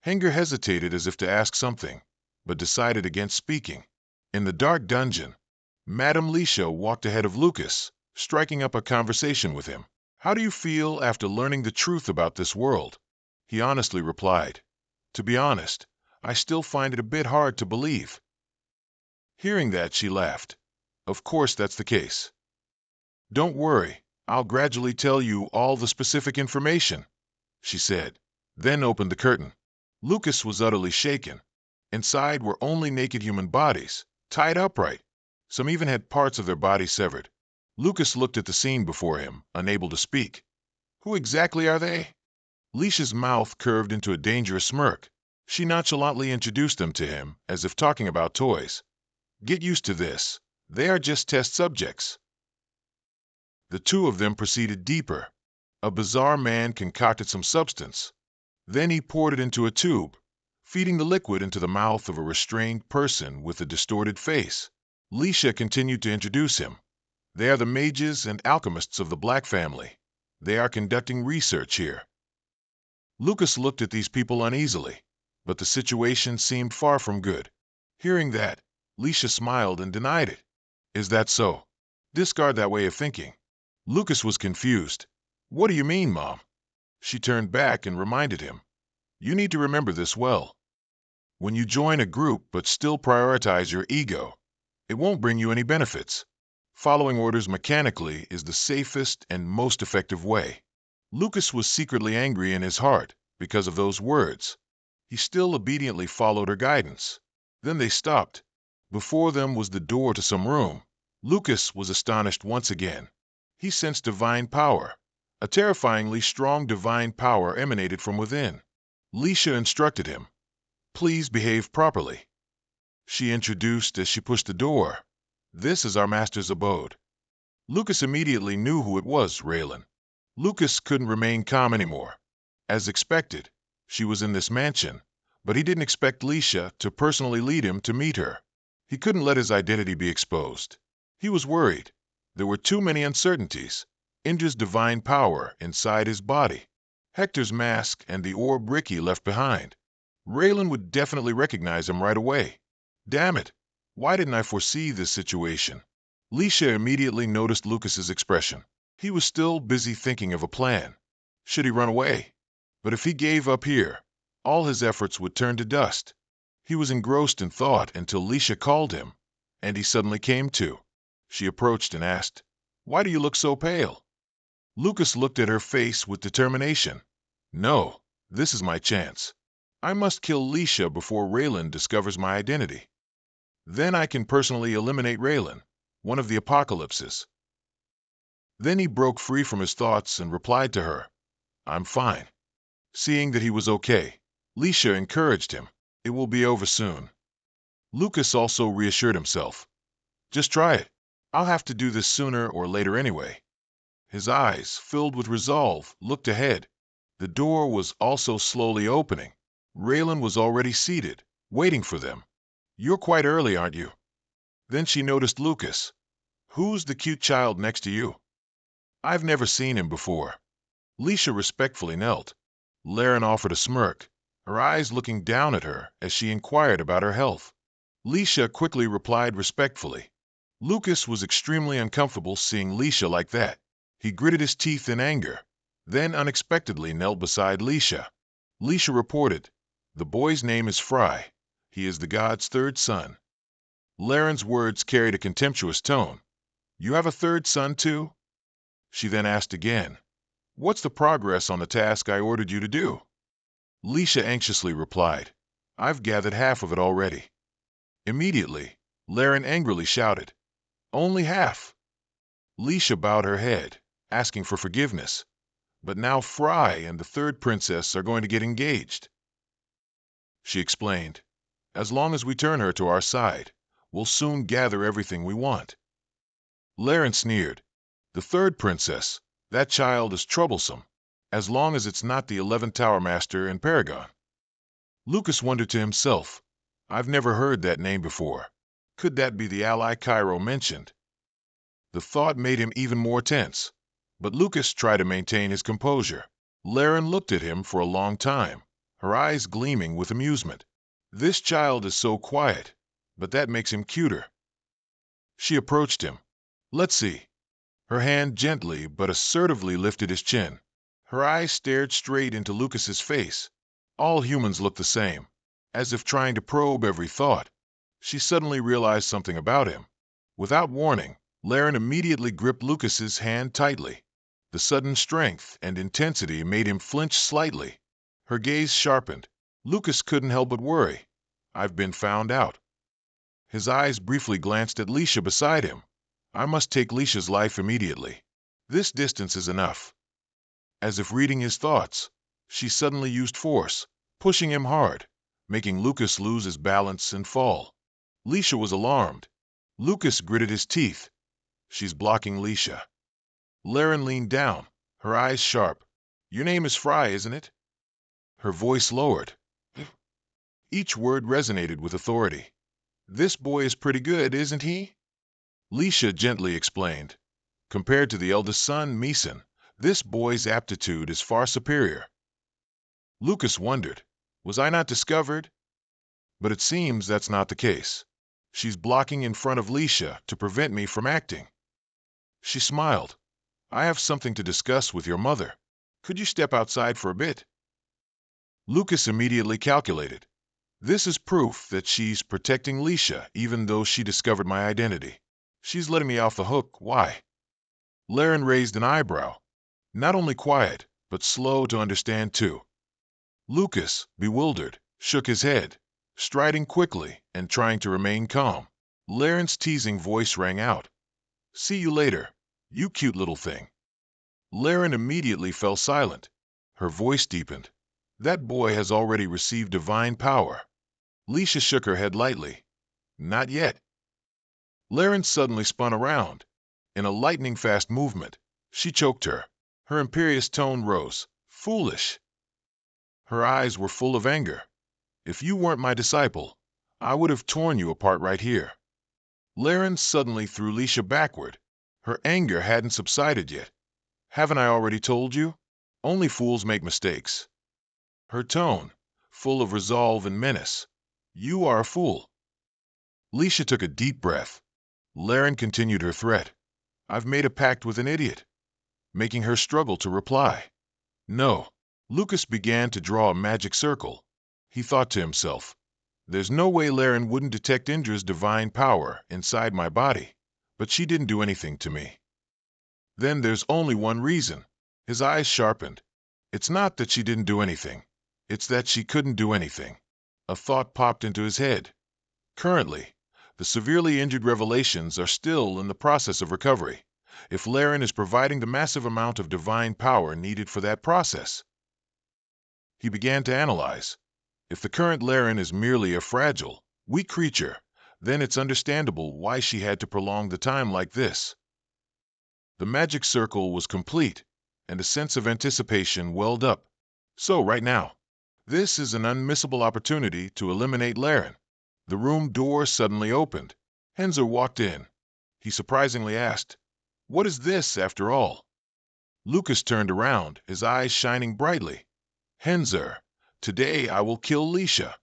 Speaker 1: Henger hesitated as if to ask something, but decided against speaking. In the dark dungeon, Madame Lisha walked ahead of Lucas, striking up a conversation with him. How do you feel after learning the truth about this world? He honestly replied, to be honest, I still find it a bit hard to believe. Hearing that, she laughed. Of course that's the case. Don't worry, I'll gradually tell you all the specific information, she said, then opened the curtain. Lucas was utterly shaken. Inside were only naked human bodies, tied upright. Some even had parts of their bodies severed. Lucas looked at the scene before him, unable to speak. Who exactly are they? Leisha's mouth curved into a dangerous smirk. She nonchalantly introduced them to him, as if talking about toys. Get used to this. They are just test subjects. The two of them proceeded deeper. A bizarre man concocted some substance. Then he poured it into a tube, feeding the liquid into the mouth of a restrained person with a distorted face. Leisha continued to introduce him. They are the mages and alchemists of the Black family. They are conducting research here. Lucas looked at these people uneasily, but the situation seemed far from good. Hearing that, Leisha smiled and denied it. Is that so? Discard that way of thinking. Lucas was confused. What do you mean, Mom? She turned back and reminded him. You need to remember this well. When you join a group but still prioritize your ego, it won't bring you any benefits. Following orders mechanically is the safest and most effective way. Lucas was secretly angry in his heart because of those words. He still obediently followed her guidance. Then they stopped. Before them was the door to some room. Lucas was astonished once again. He sensed divine power. A terrifyingly strong divine power emanated from within. Leisha instructed him, please behave properly. She introduced as she pushed the door. This is our master's abode. Lucas immediately knew who it was, Raylan. Lucas couldn't remain calm anymore. As expected, she was in this mansion, but he didn't expect Leisha to personally lead him to meet her. He couldn't let his identity be exposed. He was worried. There were too many uncertainties. Indra's divine power inside his body, Hector's mask, and the orb Ricky left behind. Raylan would definitely recognize him right away. Damn it! Why didn't I foresee this situation? Leisha immediately noticed Lucas's expression. He was still busy thinking of a plan. Should he run away? But if he gave up here, all his efforts would turn to dust. He was engrossed in thought until Leisha called him, and he suddenly came to. She approached and asked, Why do you look so pale? Lucas looked at her face with determination. No, this is my chance. I must kill Leisha before Raylan discovers my identity. Then I can personally eliminate Raylan, one of the apocalypses. Then he broke free from his thoughts and replied to her, I'm fine. Seeing that he was okay, Leisha encouraged him. It will be over soon. Lucas also reassured himself. Just try it. I'll have to do this sooner or later anyway. His eyes, filled with resolve, looked ahead. The door was also slowly opening. Raylan was already seated, waiting for them. You're quite early, aren't you? Then she noticed Lucas. Who's the cute child next to you? I've never seen him before. Leisha respectfully knelt. Laren offered a smirk, her eyes looking down at her as she inquired about her health. Leisha quickly replied respectfully. Lucas was extremely uncomfortable seeing Leisha like that. He gritted his teeth in anger, then unexpectedly knelt beside Leisha. Leisha reported, The boy's name is Frey. He is the god's third son. Laren's words carried a contemptuous tone. You have a third son too? She then asked again, What's the progress on the task I ordered you to do? Leisha anxiously replied, I've gathered half of it already. Immediately, Laren angrily shouted, Only half. Leisha bowed her head, asking for forgiveness. But now Frey and the third princess are going to get engaged. She explained, As long as we turn her to our side, we'll soon gather everything we want. Laren sneered, The third princess, that child is troublesome, as long as it's not the 11th Tower Master and Paragon. Lucas wondered to himself, I've never heard that name before. Could that be the ally Cairo mentioned? The thought made him even more tense, but Lucas tried to maintain his composure. Laren looked at him for a long time, her eyes gleaming with amusement. This child is so quiet, but that makes him cuter. She approached him. Let's see. Her hand gently but assertively lifted his chin. Her eyes stared straight into Lucas's face. All humans look the same, as if trying to probe every thought. She suddenly realized something about him. Without warning, Laren immediately gripped Lucas's hand tightly. The sudden strength and intensity made him flinch slightly. Her gaze sharpened. Lucas couldn't help but worry. I've been found out. His eyes briefly glanced at Leisha beside him. I must take Leisha's life immediately. This distance is enough. As if reading his thoughts, she suddenly used force, pushing him hard, making Lucas lose his balance and fall. Leisha was alarmed. Lucas gritted his teeth. She's blocking Leisha. Laren leaned down, her eyes sharp. Your name is Frey, isn't it? Her voice lowered. Each word resonated with authority. This boy is pretty good, isn't he? Leisha gently explained. Compared to the eldest son, Meeson, this boy's aptitude is far superior. Lucas wondered, was I not discovered? But it seems that's not the case. She's blocking in front of Leisha to prevent me from acting. She smiled. I have something to discuss with your mother. Could you step outside for a bit? Lucas immediately calculated. This is proof that she's protecting Leisha even though she discovered my identity. She's letting me off the hook. Why? Laren raised an eyebrow. Not only quiet, but slow to understand too. Lucas, bewildered, shook his head, striding quickly and trying to remain calm. Laren's teasing voice rang out. See you later, you cute little thing. Laren immediately fell silent. Her voice deepened. That boy has already received divine power. Leisha shook her head lightly. Not yet. Laren suddenly spun around. In a lightning-fast movement, she choked her. Her imperious tone rose. Foolish. Her eyes were full of anger. If you weren't my disciple, I would have torn you apart right here. Laren suddenly threw Leisha backward. Her anger hadn't subsided yet. Haven't I already told you? Only fools make mistakes. Her tone, full of resolve and menace. You are a fool. Leisha took a deep breath. Laren continued her threat. I've made a pact with an idiot, making her struggle to reply. No. Lucas began to draw a magic circle. He thought to himself, there's no way Laren wouldn't detect Indra's divine power inside my body, but she didn't do anything to me. Then there's only one reason. His eyes sharpened. It's not that she didn't do anything. It's that she couldn't do anything. A thought popped into his head. Currently, the severely injured Revelations are still in the process of recovery. If Laren is providing the massive amount of divine power needed for that process, he began to analyze. If the current Laren is merely a fragile, weak creature, then it's understandable why she had to prolong the time like this. The magic circle was complete, and a sense of anticipation welled up. So right now, this is an unmissable opportunity to eliminate Laren. The room door suddenly opened. Henzer walked in. He surprisingly asked, What is this, after all? Lucas turned around, his eyes shining brightly. Henzer, today I will kill Leisha.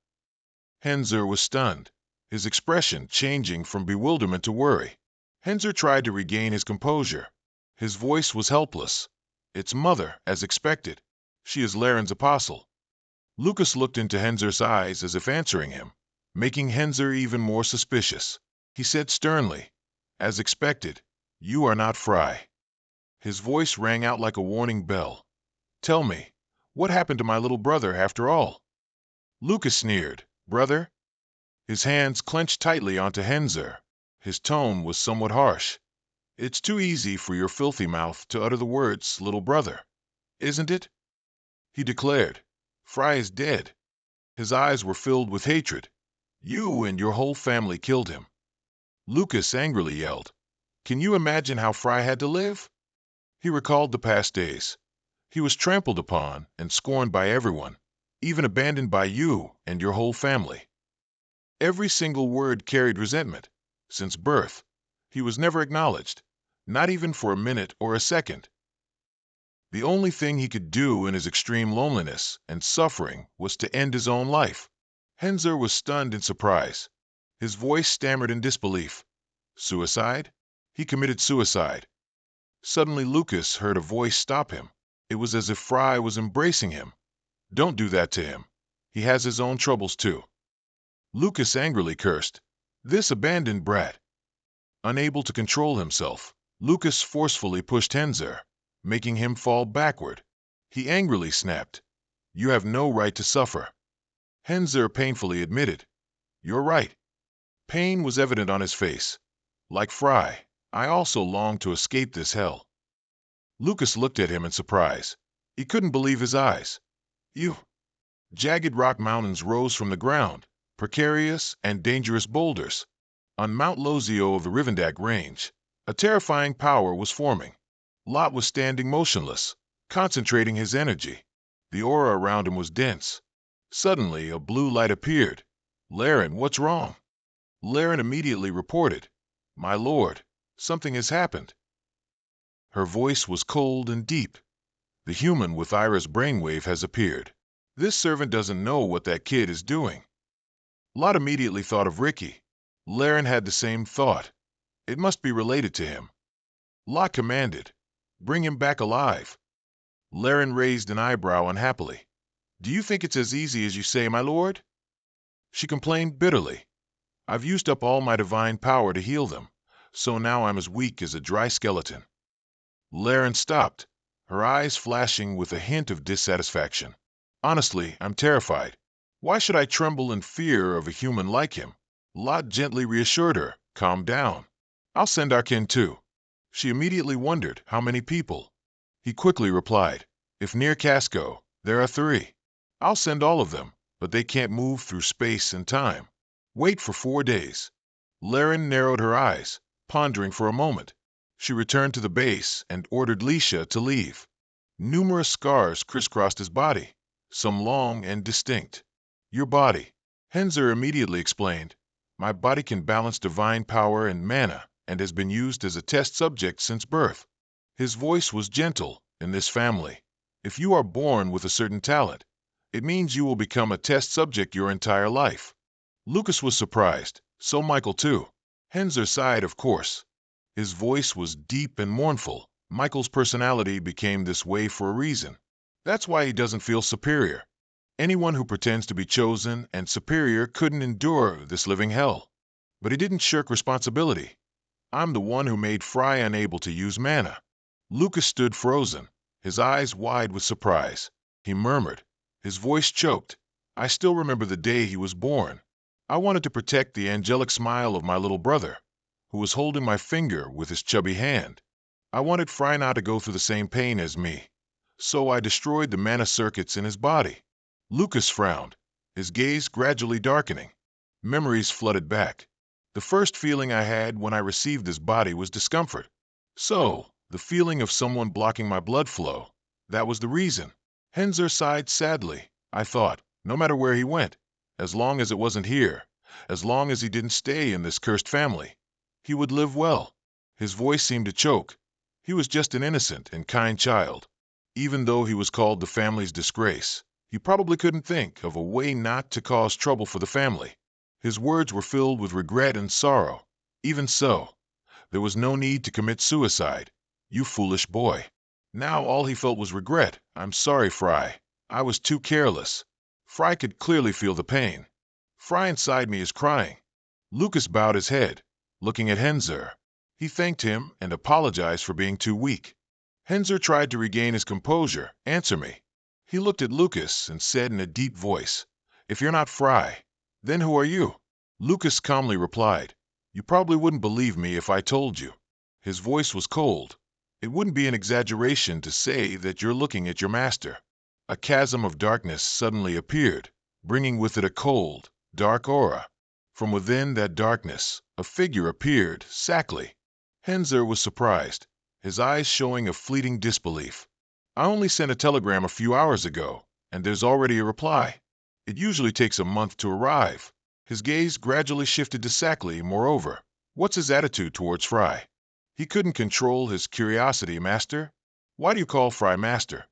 Speaker 1: Henzer was stunned, his expression changing from bewilderment to worry. Henzer tried to regain his composure. His voice was helpless. It's mother, as expected. She is Laren's apostle. Lucas looked into Henzer's eyes as if answering him, making Henzer even more suspicious. He said sternly, As expected, you are not Frey. His voice rang out like a warning bell. Tell me, what happened to my little brother after all? Lucas sneered. Brother? His hands clenched tightly onto Henzer. His tone was somewhat harsh. It's too easy for your filthy mouth to utter the words, little brother, isn't it? He declared. Frey is dead. His eyes were filled with hatred. You and your whole family killed him. Lucas angrily yelled. Can you imagine how Frey had to live? He recalled the past days. He was trampled upon and scorned by everyone. even abandoned by you and your whole family. Every single word carried resentment. Since birth, he was never acknowledged, not even for a minute or a second. The only thing he could do in his extreme loneliness and suffering was to end his own life. Henzer was stunned in surprise. His voice stammered in disbelief. Suicide? He committed suicide. Suddenly Lucas heard a voice stop him. It was as if Frey was embracing him. Don't do that to him. He has his own troubles too. Lucas angrily cursed. This abandoned brat. Unable to control himself, Lucas forcefully pushed Henzer, making him fall backward. He angrily snapped, "You have no right to suffer." Henzer painfully admitted, "You're right." Pain was evident on his face. Like Frey, I also long to escape this hell. Lucas looked at him in surprise. He couldn't believe his eyes. You. Jagged rock mountains rose from the ground, precarious and dangerous boulders. On Mount Lozio of the Rivendak Range, a terrifying power was forming. Lot was standing motionless, concentrating his energy. The aura around him was dense. Suddenly, a blue light appeared. "Laren, what's wrong?" Laren immediately reported, "My lord, something has happened." Her voice was cold and deep. "The human with Ira's brainwave has appeared. This servant doesn't know what that kid is doing." Lot immediately thought of Ricky. Laren had the same thought. It must be related to him. Lot commanded, "Bring him back alive." Laren raised an eyebrow unhappily. "Do you think it's as easy as you say, my lord?" She complained bitterly. "I've used up all my divine power to heal them, so now I'm as weak as a dry skeleton." Laren stopped, her eyes flashing with a hint of dissatisfaction. "Honestly, I'm terrified. Why should I tremble in fear of a human like him?" Lot gently reassured her, "Calm down. I'll send our kin too." She immediately wondered how many people. He quickly replied, "If near Casco, there are 3. I'll send all of them, but they can't move through space and time. Wait for 4 days." Laren narrowed her eyes, pondering for a moment. She returned to the base and ordered Lisha to leave. Numerous scars crisscrossed his body, some long and distinct. "Your body," Henzer immediately explained. "My body can balance divine power and mana, and has been used as a test subject since birth." His voice was gentle. "In this family, if you are born with a certain talent, it means you will become a test subject your entire life." Lucas was surprised, so Michael too. Henzer sighed, of course. His voice was deep and mournful. Michael's personality became this way for a reason. That's why he doesn't feel superior. Anyone who pretends to be chosen and superior couldn't endure this living hell. But he didn't shirk responsibility. "I'm the one who made Frey unable to use mana." Lucas stood frozen, his eyes wide with surprise. He murmured, his voice choked, "I still remember the day he was born. I wanted to protect the angelic smile of my little brother, who was holding my finger with his chubby hand. I wanted Frey not to go through the same pain as me, so I destroyed the mana circuits in his body." Lucas frowned, his gaze gradually darkening. Memories flooded back. "The first feeling I had when I received this body was discomfort. So, the feeling of someone blocking my blood flow, that was the reason." Henzer sighed sadly. "I thought, no matter where he went, as long as it wasn't here, as long as he didn't stay in this cursed family, he would live well." His voice seemed to choke. He was just an innocent and kind child. Even though he was called the family's disgrace, he probably couldn't think of a way not to cause trouble for the family. His words were filled with regret and sorrow. "Even so, there was no need to commit suicide. You foolish boy." Now all he felt was regret. "I'm sorry, Frey. I was too careless." Frey could clearly feel the pain. "Frey inside me is crying." Lucas bowed his head, looking at Henzer. He thanked him and apologized for being too weak. Henzer tried to regain his composure. "Answer me." He looked at Lucas and said in a deep voice, "If you're not Frey, then who are you?" Lucas calmly replied, "You probably wouldn't believe me if I told you." His voice was cold. "It wouldn't be an exaggeration to say that you're looking at your master." A chasm of darkness suddenly appeared, bringing with it a cold, dark aura. From within that darkness, a figure appeared, Sackley. Henzer was surprised, his eyes showing a fleeting disbelief. "I only sent a telegram a few hours ago. and there's already a reply. It usually takes a month to arrive. His gaze gradually shifted to Sackley, moreover. What's his attitude towards Frey? He couldn't control his curiosity, Master. Why do you call Frey Master?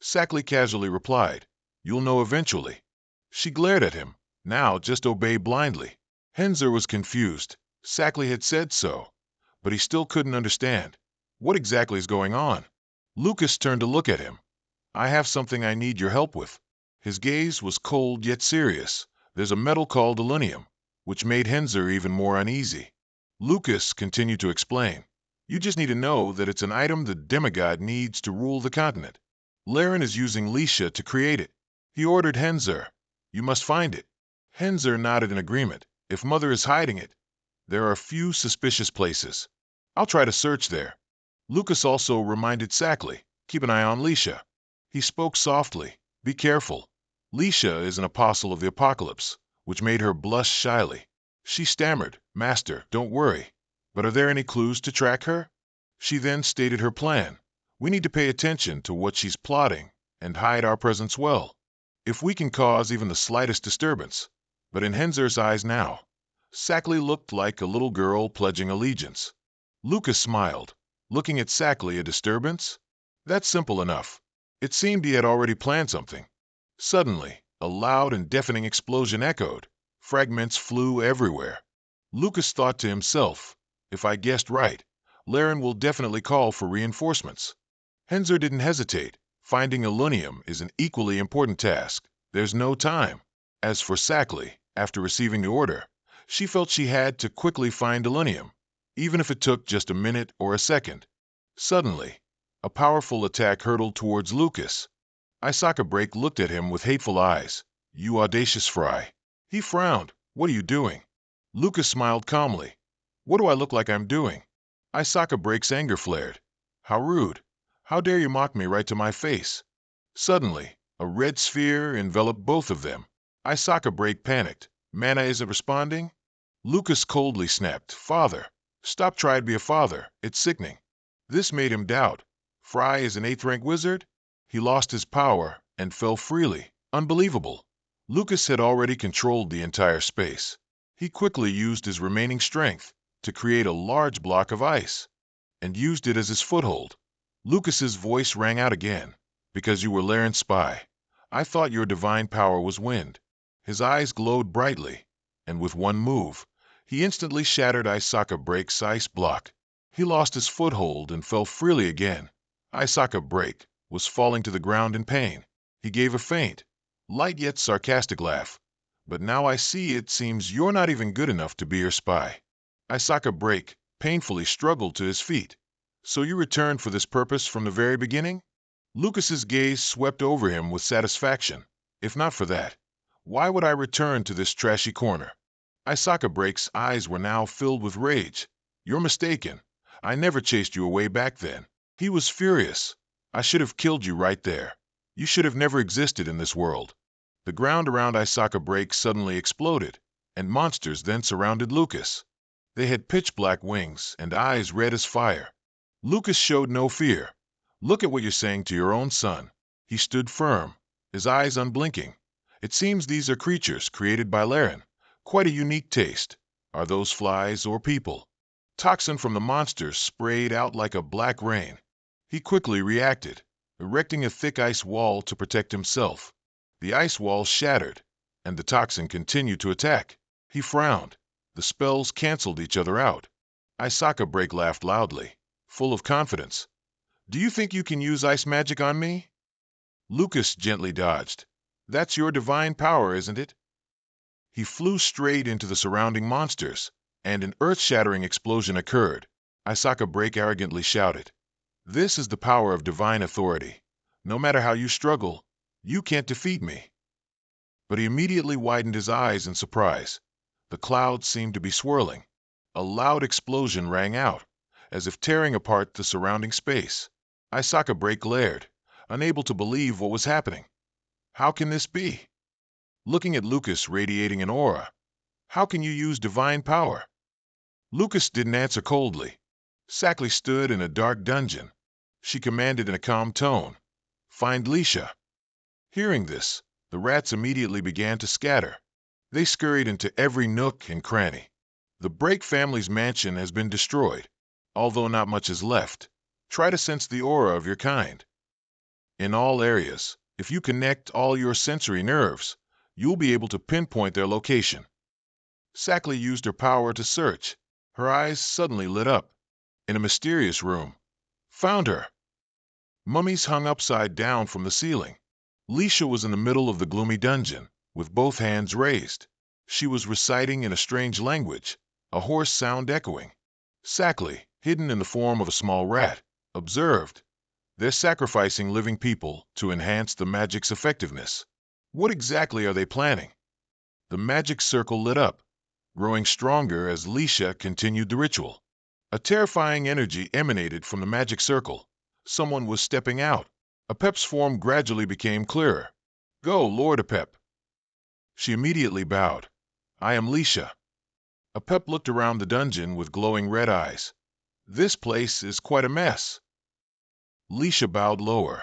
Speaker 1: Sackley casually replied, You'll know eventually. She glared at him. Now just obey blindly. Henzer was confused. Sackley had said so, but he still couldn't understand. What exactly is going on? Lucas turned to look at him. I have something I need your help with. His gaze was cold yet serious. There's a metal called alunium, which made Henzer even more uneasy. Lucas continued to explain. You just need to know that it's an item the demigod needs to rule the continent. Laren is using Lisha to create it. He ordered Henzer. You must find it. Henzer nodded in agreement. If Mother is hiding it, there are a few suspicious places. I'll try to search there. Lucas also reminded Sackley, keep an eye on Lisha. He spoke softly. Be careful. Lisha is an apostle of the apocalypse, which made her blush shyly. She stammered, Master, don't worry. But are there any clues to track her? She then stated her plan. We need to pay attention to what she's plotting and hide our presence well. If we can cause even the slightest disturbance. But in Henzer's eyes now, Sackley looked like a little girl pledging allegiance. Lucas smiled, looking at Sackley. A disturbance? That's simple enough. It seemed he had already planned something. Suddenly, a loud and deafening explosion echoed. Fragments flew everywhere. Lucas thought to himself, if I guessed right, Laren will definitely call for reinforcements. Henzer didn't hesitate. Finding alunium is an equally important task. There's no time. As for Sackley, after receiving the order, she felt she had to quickly find alunium, even if it took just a minute or a second. Suddenly, a powerful attack hurtled towards Lucas. Isaka Break looked at him with hateful eyes. You audacious Frey. He frowned. What are you doing? Lucas smiled calmly. What do I look like I'm doing? Isaka Break's anger flared. How rude. How dare you mock me right to my face? Suddenly, a red sphere enveloped both of them. Isaka Break panicked. Mana isn't responding? Lucas coldly snapped. Father. Stop trying to be a father. It's sickening. This made him doubt. Frey is an 8th rank wizard? He lost his power and fell freely. Unbelievable. Lucas had already controlled the entire space. He quickly used his remaining strength to create a large block of ice and used it as his foothold. Lucas's voice rang out again. Because you were Laren's spy, I thought your divine power was wind. His eyes glowed brightly, and with one move, he instantly shattered Isaka Break's ice block. He lost his foothold and fell freely again. Isaka Break was falling to the ground in pain. He gave a faint, light yet sarcastic laugh. But now I see it seems you're not even good enough to be your spy. Isaka Break painfully struggled to his feet. So you returned for this purpose from the very beginning? Lucas's gaze swept over him with satisfaction. If not for that, why would I return to this trashy corner? Isaka Break's eyes were now filled with rage. You're mistaken. I never chased you away back then. He was furious. I should have killed you right there. You should have never existed in this world. The ground around Isaka Break suddenly exploded, and monsters then surrounded Lucas. They had pitch-black wings and eyes red as fire. Lucas showed no fear. Look at what you're saying to your own son. He stood firm, his eyes unblinking. It seems these are creatures created by Laren. Quite a unique taste. Are those flies or people? Toxin from the monsters sprayed out like a black rain. He quickly reacted, erecting a thick ice wall to protect himself. The ice wall shattered, and the toxin continued to attack. He frowned. The spells canceled each other out. Isaka Break laughed loudly, full of confidence. Do you think you can use ice magic on me? Lucas gently dodged. That's your divine power, isn't it? He flew straight into the surrounding monsters, and an earth-shattering explosion occurred. Isaka Break arrogantly shouted, This is the power of divine authority. No matter how you struggle, you can't defeat me. But he immediately widened his eyes in surprise. The clouds seemed to be swirling. A loud explosion rang out, as if tearing apart the surrounding space. Isaka Break glared, unable to believe what was happening. How can this be? Looking at Lucas radiating an aura. How can you use divine power? Lucas didn't answer coldly. Sackley stood in a dark dungeon. She commanded in a calm tone, Find Lisha. Hearing this, the rats immediately began to scatter. They scurried into every nook and cranny. The Brake family's mansion has been destroyed, although not much is left. Try to sense the aura of your kind. In all areas, if you connect all your sensory nerves, you'll be able to pinpoint their location. Sackley used her power to search. Her eyes suddenly lit up. In a mysterious room. Found her. Mummies hung upside down from the ceiling. Leisha was in the middle of the gloomy dungeon, with both hands raised. She was reciting in a strange language, a hoarse sound echoing. Sackley, hidden in the form of a small rat, observed. They're sacrificing living people to enhance the magic's effectiveness. What exactly are they planning? The magic circle lit up, growing stronger as Leisha continued the ritual. A terrifying energy emanated from the magic circle. Someone was stepping out. Apep's form gradually became clearer. Go, Lord Apep. She immediately bowed. I am Leisha. Apep looked around the dungeon with glowing red eyes. This place is quite a mess. Leisha bowed lower.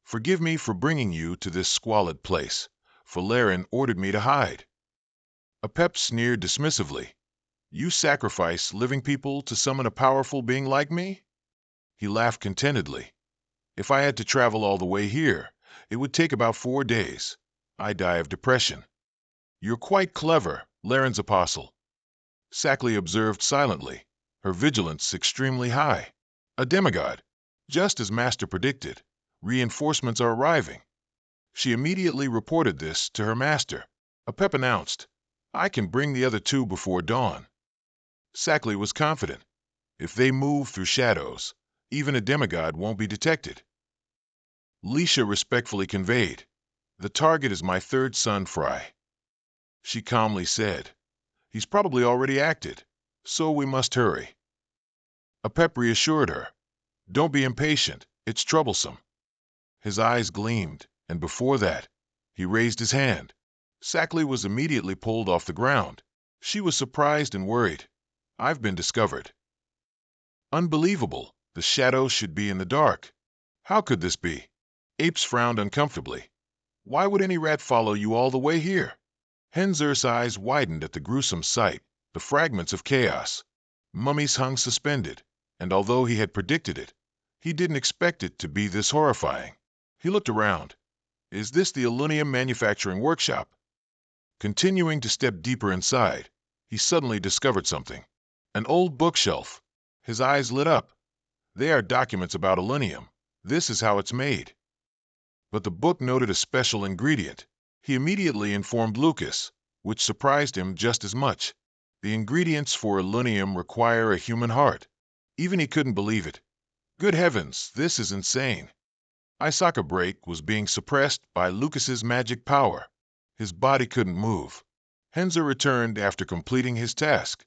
Speaker 1: Forgive me for bringing you to this squalid place, for Laren ordered me to hide. Apep sneered dismissively. You sacrifice living people to summon a powerful being like me? He laughed contentedly. If I had to travel all the way here, it would take about 4 days. I die of depression. You're quite clever, Laren's apostle. Sackley observed silently, her vigilance extremely high. A demigod. Just as Master predicted, reinforcements are arriving. She immediately reported this to her master. Apep announced, I can bring the other 2 before dawn. Sackley was confident. If they move through shadows, even a demigod won't be detected. Leisha respectfully conveyed, the target is my 3rd son, Frey. She calmly said, he's probably already acted, so we must hurry. Apep reassured her, don't be impatient, it's troublesome. His eyes gleamed, and before that, he raised his hand. Sackley was immediately pulled off the ground. She was surprised and worried. I've been discovered. Unbelievable, the shadows should be in the dark. How could this be? Apes frowned uncomfortably. Why would any rat follow you all the way here? Henzur's eyes widened at the gruesome sight, the fragments of chaos. Mummies hung suspended, and although he had predicted it, he didn't expect it to be this horrifying. He looked around. Is this the alunium manufacturing workshop? Continuing to step deeper inside, he suddenly discovered something. An old bookshelf. His eyes lit up. They are documents about alunium. This is how it's made. But the book noted a special ingredient. He immediately informed Lucas, which surprised him just as much. The ingredients for alunium require a human heart. Even he couldn't believe it. Good heavens, this is insane. Isaka Break was being suppressed by Lucas's magic power. His body couldn't move. Henzur returned after completing his task.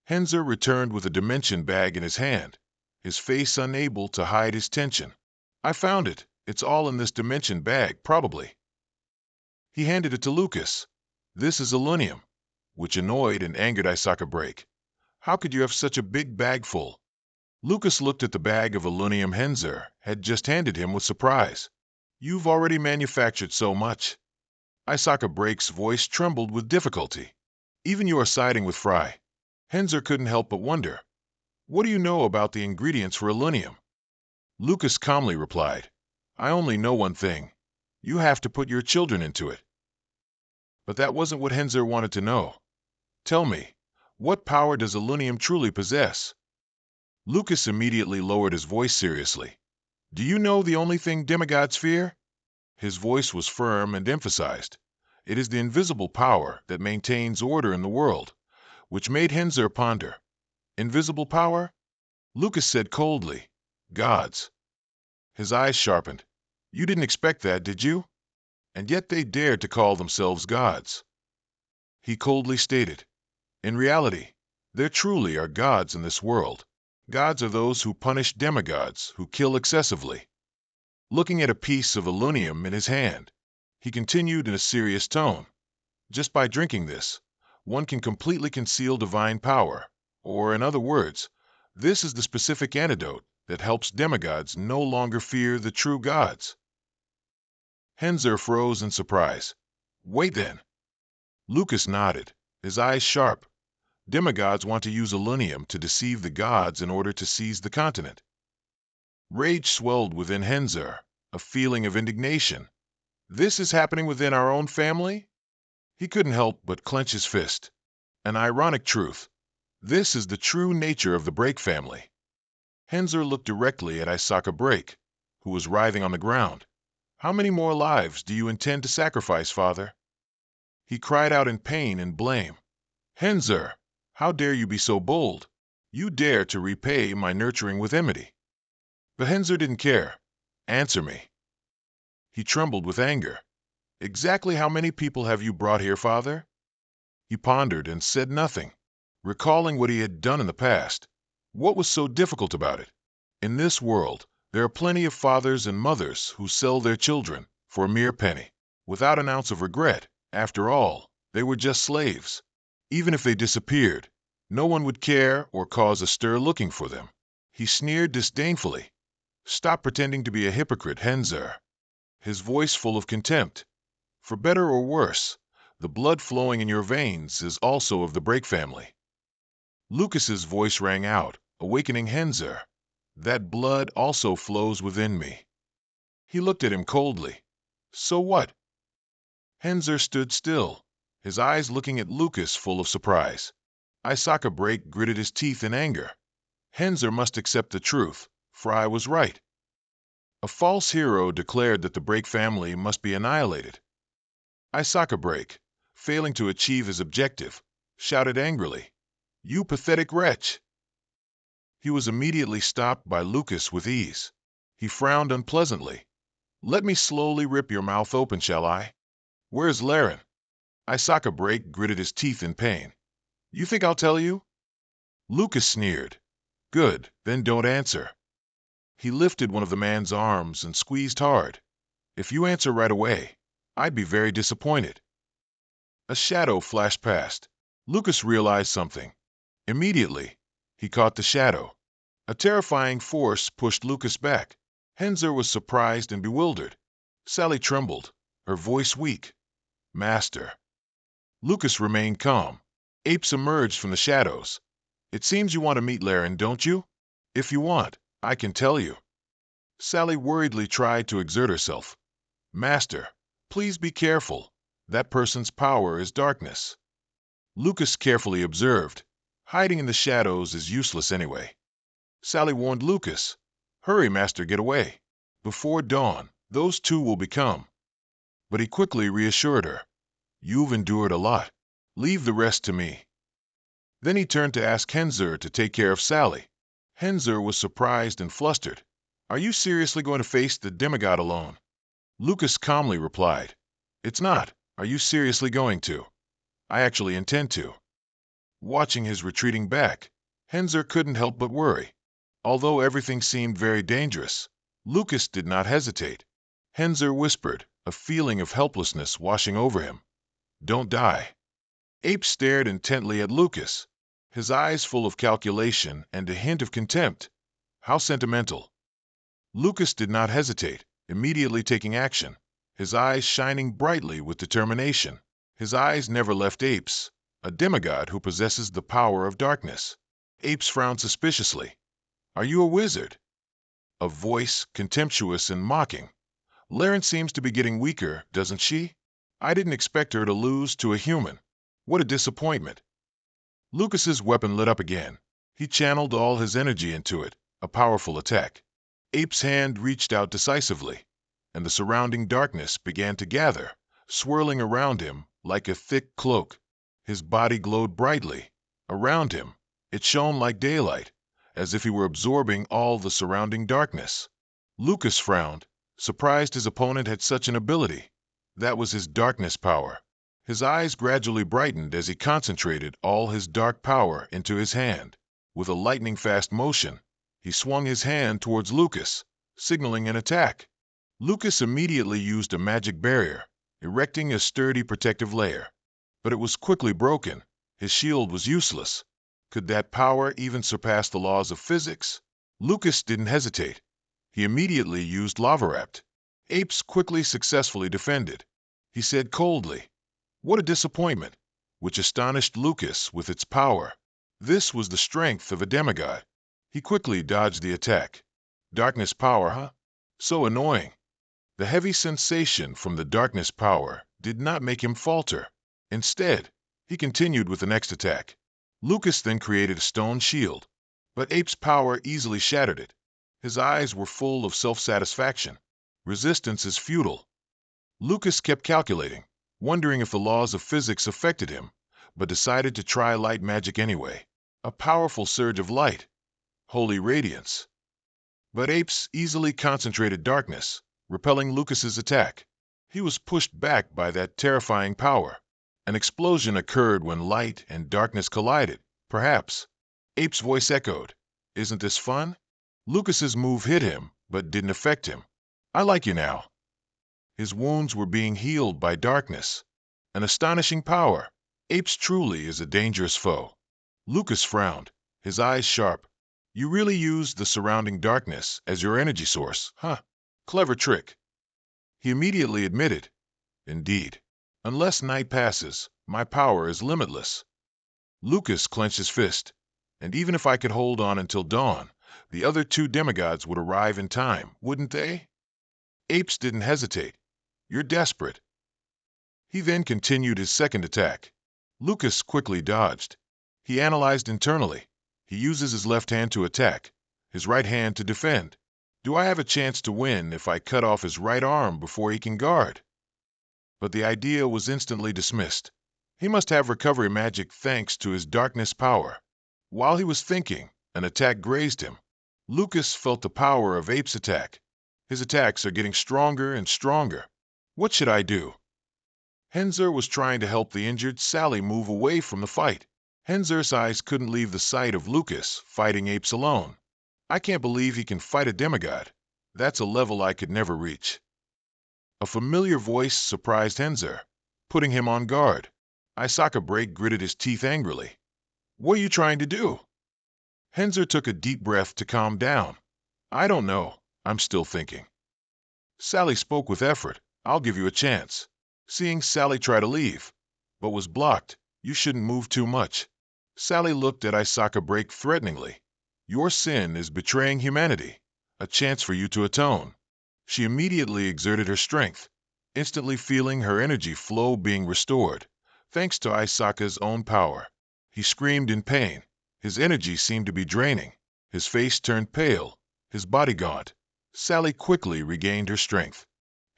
Speaker 1: Henzur returned with a dimension bag in his hand, his face unable to hide his tension. I found it. It's all in this dimension bag, probably. He handed it to Lucas. This is alunium, which annoyed and angered Isaka Break. How could you have such a big bag full? Lucas looked at the bag of alunium Henzur had just handed him with surprise. You've already manufactured so much. Isaka Break's voice trembled with difficulty. Even you are siding with Frey. Henzur couldn't help but wonder. What do you know about the ingredients for alunium? Lucas calmly replied, I only know one thing. You have to put your children into it. But that wasn't what Henzur wanted to know. Tell me, what power does alunium truly possess? Lucas immediately lowered his voice seriously. Do you know the only thing demigods fear? His voice was firm and emphasized. It is the invisible power that maintains order in the world, which made Henzur ponder. Invisible power? Lucas said coldly, gods. His eyes sharpened. You didn't expect that, did you? And yet they dared to call themselves gods. He coldly stated, in reality, there truly are gods in this world. Gods are those who punish demigods, who kill excessively. Looking at a piece of alunium in his hand, he continued in a serious tone. Just by drinking this, one can completely conceal divine power, or in other words, this is the specific antidote that helps demigods no longer fear the true gods. Henzer froze in surprise. Wait then. Lucas nodded, his eyes sharp. Demigods want to use Elunium to deceive the gods in order to seize the continent. Rage swelled within Henzer, a feeling of indignation. This is happening within our own family? He couldn't help but clench his fist. An ironic truth. This is the true nature of the Break family. Henzer looked directly at Isaka Break, who was writhing on the ground. How many more lives do you intend to sacrifice, father? He cried out in pain and blame. Henzer, how dare you be so bold? You dare to repay my nurturing with enmity. But Henzer didn't care. Answer me. He trembled with anger. Exactly how many people have you brought here, father? He pondered and said nothing, recalling what he had done in the past. What was so difficult about it? In this world, there are plenty of fathers and mothers who sell their children for a mere penny, without an ounce of regret. After all, they were just slaves. Even if they disappeared, no one would care or cause a stir looking for them. He sneered disdainfully. Stop pretending to be a hypocrite, Henzer. His voice full of contempt. For better or worse, the blood flowing in your veins is also of the Break family. Lucas's voice rang out, awakening Henzer. That blood also flows within me. He looked at him coldly. So what? Henzer stood still, his eyes looking at Lucas full of surprise. Isaka Break gritted his teeth in anger. Henzer must accept the truth. Frey was right. A false hero declared that the Break family must be annihilated. Isaka Break, failing to achieve his objective, shouted angrily, "You pathetic wretch!" He was immediately stopped by Lucas with ease. He frowned unpleasantly. "Let me slowly rip your mouth open, shall I? Where's Laren?" Isaka Break gritted his teeth in pain. "You think I'll tell you?" Lucas sneered. "Good, then don't answer." He lifted one of the man's arms and squeezed hard. "If you answer right away, I'd be very disappointed." A shadow flashed past. Lucas realized something. Immediately, he caught the shadow. A terrifying force pushed Lucas back. Henzer was surprised and bewildered. Sally trembled, her voice weak. "Master." Lucas remained calm. Apes emerged from the shadows. "It seems you want to meet Laren, don't you? If you want, I can tell you." Sally worriedly tried to exert herself. "Master, please be careful. That person's power is darkness." Lucas carefully observed. Hiding in the shadows is useless anyway. Sally warned Lucas. "Hurry, Master, get away. Before dawn, those two will become." But he quickly reassured her. "You've endured a lot. Leave the rest to me." Then he turned to ask Henzer to take care of Sally. Henzer was surprised and flustered. "Are you seriously going to face the demigod alone?" Lucas calmly replied. "It's not. Are you seriously going to?" "I actually intend to." Watching his retreating back, Henzer couldn't help but worry. Although everything seemed very dangerous, Lucas did not hesitate. Henzer whispered, a feeling of helplessness washing over him. "Don't die." Ape stared intently at Lucas, his eyes full of calculation and a hint of contempt. How sentimental. Lucas did not hesitate, immediately taking action, his eyes shining brightly with determination. His eyes never left Apes, a demigod who possesses the power of darkness. Apes frowned suspiciously. "Are you a wizard?" A voice, contemptuous and mocking. "Laren seems to be getting weaker, doesn't she? I didn't expect her to lose to a human. What a disappointment." Lucas's weapon lit up again. He channeled all his energy into it, a powerful attack. Ape's hand reached out decisively, and the surrounding darkness began to gather, swirling around him like a thick cloak. His body glowed brightly. Around him, it shone like daylight, as if he were absorbing all the surrounding darkness. Lucas frowned, surprised his opponent had such an ability. That was his darkness power. His eyes gradually brightened as he concentrated all his dark power into his hand. With a lightning-fast motion, he swung his hand towards Lucas, signaling an attack. Lucas immediately used a magic barrier, erecting a sturdy protective layer. But it was quickly broken. His shield was useless. Could that power even surpass the laws of physics? Lucas didn't hesitate. He immediately used Lava Rapt. Apes quickly successfully defended. He said coldly, "What a disappointment," which astonished Lucas with its power. This was the strength of a demigod. He quickly dodged the attack. Darkness power, huh? So annoying. The heavy sensation from the darkness power did not make him falter. Instead, he continued with the next attack. Lucas then created a stone shield, but Ape's power easily shattered it. His eyes were full of self-satisfaction. Resistance is futile. Lucas kept calculating, wondering if the laws of physics affected him, but decided to try light magic anyway. A powerful surge of light. Holy radiance. But Apes easily concentrated darkness, repelling Lucas's attack. He was pushed back by that terrifying power. An explosion occurred when light and darkness collided. Perhaps. Ape's voice echoed, "Isn't this fun?" Lucas's move hit him, but didn't affect him. "I like you now." His wounds were being healed by darkness. An astonishing power. Apes truly is a dangerous foe. Lucas frowned, his eyes sharp. "You really used the surrounding darkness as your energy source, huh? Clever trick." He immediately admitted, "Indeed. Unless night passes, my power is limitless." Lucas clenched his fist, "And even if I could hold on until dawn, the other two demigods would arrive in time, wouldn't they?" Apes didn't hesitate. "You're desperate." He then continued his second attack. Lucas quickly dodged. He analyzed internally. He uses his left hand to attack, his right hand to defend. Do I have a chance to win if I cut off his right arm before he can guard? But the idea was instantly dismissed. He must have recovery magic thanks to his darkness power. While he was thinking, an attack grazed him. Lucas felt the power of Ape's attack. His attacks are getting stronger and stronger. What should I do? Henzer was trying to help the injured Sally move away from the fight. Henzer's eyes couldn't leave the sight of Lucas fighting Apes alone. "I can't believe he can fight a demigod. That's a level I could never reach." A familiar voice surprised Henzer, putting him on guard. Isaka Break gritted his teeth angrily. "What are you trying to do?" Henzer took a deep breath to calm down. "I don't know. I'm still thinking." Sally spoke with effort. "I'll give you a chance." Seeing Sally try to leave, but was blocked. "You shouldn't move too much." Sally looked at Isaka Break threateningly. "Your sin is betraying humanity. A chance for you to atone." She immediately exerted her strength, instantly feeling her energy flow being restored, thanks to Isaka's own power. He screamed in pain. His energy seemed to be draining. His face turned pale, his body gaunt. Sally quickly regained her strength.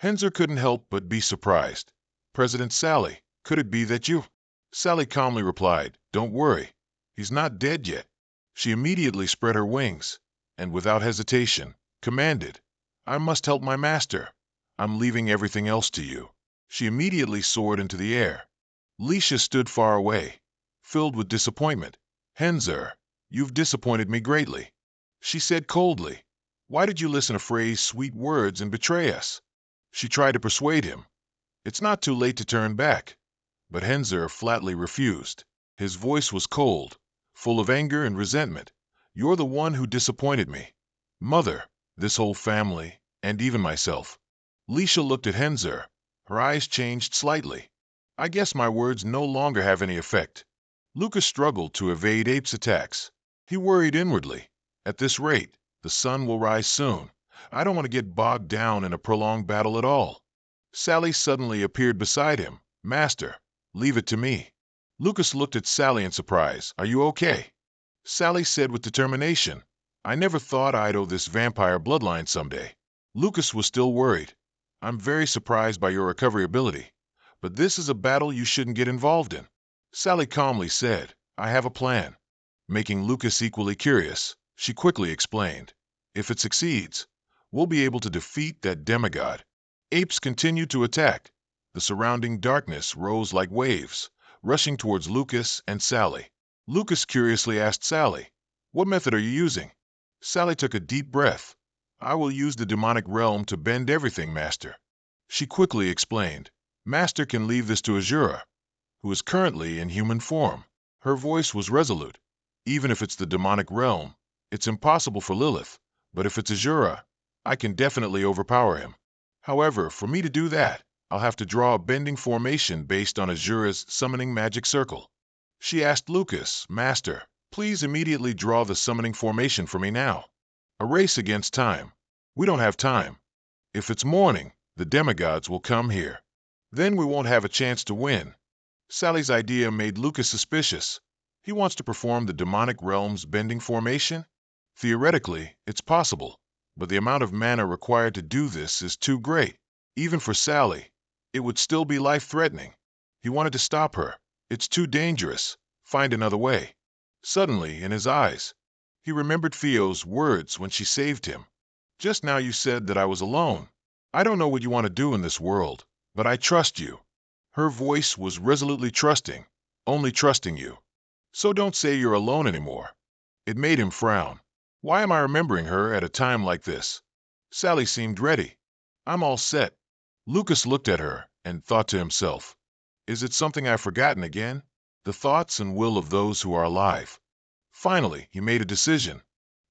Speaker 1: Henzer couldn't help but be surprised. "President Sally, could it be that you—" Sally calmly replied, "Don't worry. He's not dead yet." She immediately spread her wings, and without hesitation, commanded, "I must help my master. I'm leaving everything else to you." She immediately soared into the air. Leisha stood far away, filled with disappointment. "Henzer, you've disappointed me greatly." She said coldly, "Why did you listen to Frey's sweet words and betray us?" She tried to persuade him. "It's not too late to turn back." But Henzer flatly refused. His voice was cold, full of anger and resentment. "You're the one who disappointed me. Mother, this whole family, and even myself." Leisha looked at Henzer. Her eyes changed slightly. "I guess my words no longer have any effect." Lucas struggled to evade Ape's attacks. He worried inwardly. "At this rate, the sun will rise soon. I don't want to get bogged down in a prolonged battle at all." Sally suddenly appeared beside him. "Master, leave it to me." Lucas looked at Sally in surprise. "Are you okay?" Sally said with determination, "I never thought I'd owe this vampire bloodline someday." Lucas was still worried. "I'm very surprised by your recovery ability, but this is a battle you shouldn't get involved in." Sally calmly said, "I have a plan." Making Lucas equally curious, she quickly explained, "If it succeeds, we'll be able to defeat that demigod." Apes continued to attack. The surrounding darkness rose like waves, rushing towards Lucas and Sally. Lucas curiously asked Sally, "What method are you using?" Sally took a deep breath. "I will use the demonic realm to bend everything, Master." She quickly explained, "Master can leave this to Azura, who is currently in human form." Her voice was resolute. "Even if it's the demonic realm, it's impossible for Lilith, but if it's Azura, I can definitely overpower him." However, for me to do that, I'll have to draw a bending formation based on Azura's summoning magic circle. She asked Lucas, Master, please immediately draw the summoning formation for me now. A race against time. We don't have time. If it's morning, the demigods will come here. Then we won't have a chance to win. Sally's idea made Lucas suspicious. He wants to perform the demonic realm's bending formation? Theoretically, it's possible, but the amount of mana required to do this is too great. Even for Sally, it would still be life-threatening. He wanted to stop her. It's too dangerous. Find another way. Suddenly, in his eyes, he remembered Theo's words when she saved him. Just now you said that I was alone. I don't know what you want to do in this world, but I trust you. Her voice was resolutely trusting, only trusting you. So don't say you're alone anymore. It made him frown. Why am I remembering her at a time like this? Sally seemed ready. I'm all set. Lucas looked at her and thought to himself, is it something I've forgotten again? The thoughts and will of those who are alive. Finally, he made a decision.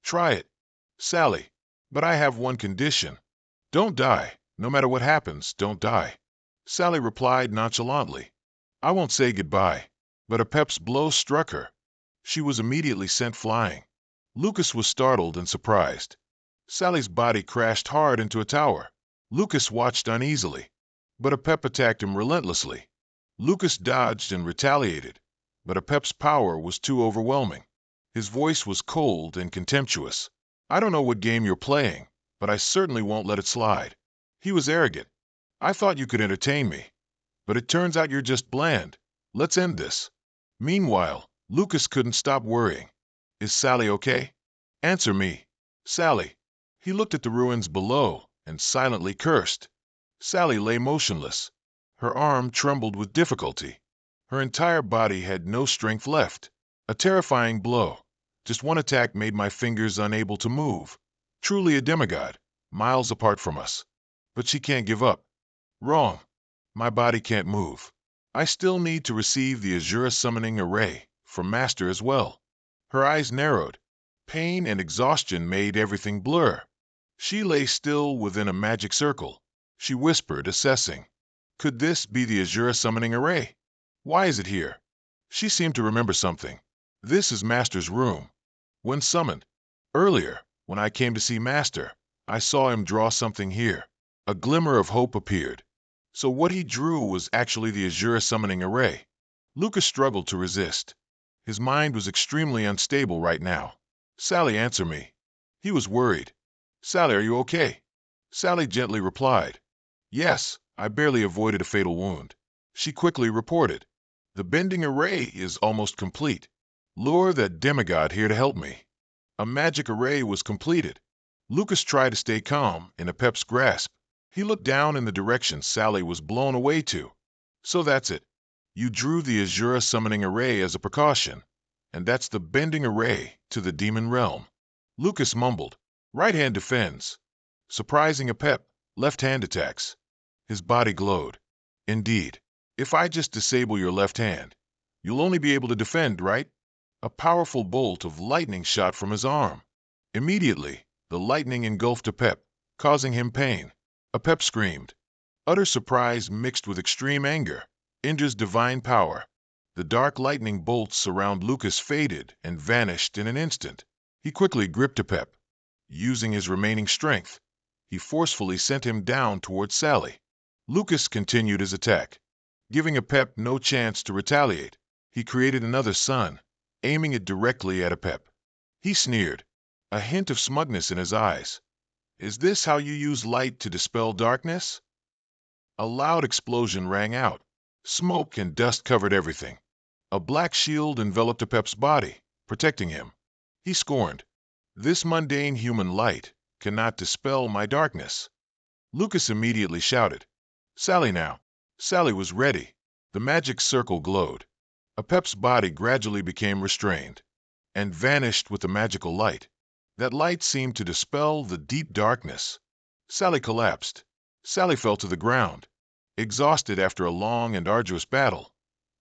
Speaker 1: Try it. Sally, but I have one condition. Don't die. No matter what happens, don't die. Sally replied nonchalantly. I won't say goodbye. But Apep's blow struck her. She was immediately sent flying. Lucas was startled and surprised. Sally's body crashed hard into a tower. Lucas watched uneasily. But Apep attacked him relentlessly. Lucas dodged and retaliated. But Apep's power was too overwhelming. His voice was cold and contemptuous. I don't know what game you're playing, but I certainly won't let it slide. He was arrogant. I thought you could entertain me. But it turns out you're just bland. Let's end this. Meanwhile, Lucas couldn't stop worrying. Is Sally okay? Answer me. Sally. He looked at the ruins below and silently cursed. Sally lay motionless. Her arm trembled with difficulty. Her entire body had no strength left. A terrifying blow. Just one attack made my fingers unable to move. Truly a demigod, miles apart from us. But she can't give up. Wrong. My body can't move. I still need to receive the Azura summoning array from Master as well. Her eyes narrowed. Pain and exhaustion made everything blur. She lay still within a magic circle. She whispered, assessing. Could this be the Azura summoning array? Why is it here? She seemed to remember something. This is Master's room. When summoned, earlier, when I came to see Master, I saw him draw something here. A glimmer of hope appeared. So what he drew was actually the Azura summoning array. Lucas struggled to resist. His mind was extremely unstable right now. Sally, answer me. He was worried. Sally, are you okay? Sally gently replied. Yes, I barely avoided a fatal wound. She quickly reported. The bending array is almost complete. Lure that demigod here to help me. A magic array was completed. Lucas tried to stay calm in Apep's grasp. He looked down in the direction Sally was blown away to. So that's it. You drew the Azura summoning array as a precaution, and that's the bending array to the demon realm. Lucas mumbled. Right hand defends. Surprising Apep, left hand attacks. His body glowed. Indeed. If I just disable your left hand, you'll only be able to defend, right? A powerful bolt of lightning shot from his arm. Immediately, the lightning engulfed Apep, causing him pain. Apep screamed. Utter surprise mixed with extreme anger. Indra's divine power. The dark lightning bolts around Lucas faded and vanished in an instant. He quickly gripped Apep. Using his remaining strength, he forcefully sent him down towards Sally. Lucas continued his attack. Giving Apep no chance to retaliate, he created another sun, aiming it directly at Apep. He sneered, a hint of smugness in his eyes. Is this how you use light to dispel darkness? A loud explosion rang out. Smoke and dust covered everything. A black shield enveloped Apep's body, protecting him. He scorned. This mundane human light cannot dispel my darkness. Lucas immediately shouted. Sally now. Sally was ready. The magic circle glowed. Apep's body gradually became restrained and vanished with the magical light. That light seemed to dispel the deep darkness. Sally collapsed. Sally fell to the ground, exhausted after a long and arduous battle.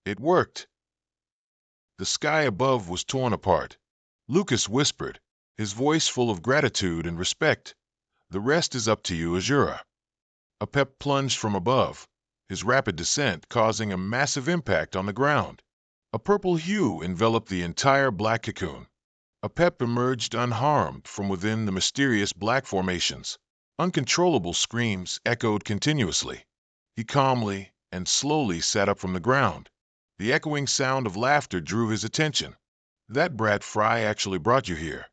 Speaker 1: It worked. The sky above was torn apart. Lucas whispered, his voice full of gratitude and respect. The rest is up to you, Azura. Apep plunged from above, his rapid descent causing a massive impact on the ground. A purple hue enveloped the entire black cocoon. Apep emerged unharmed from within the mysterious black formations. Uncontrollable screams echoed continuously. He calmly and slowly sat up from the ground. The echoing sound of laughter drew his attention. "That brat Frey actually brought you here."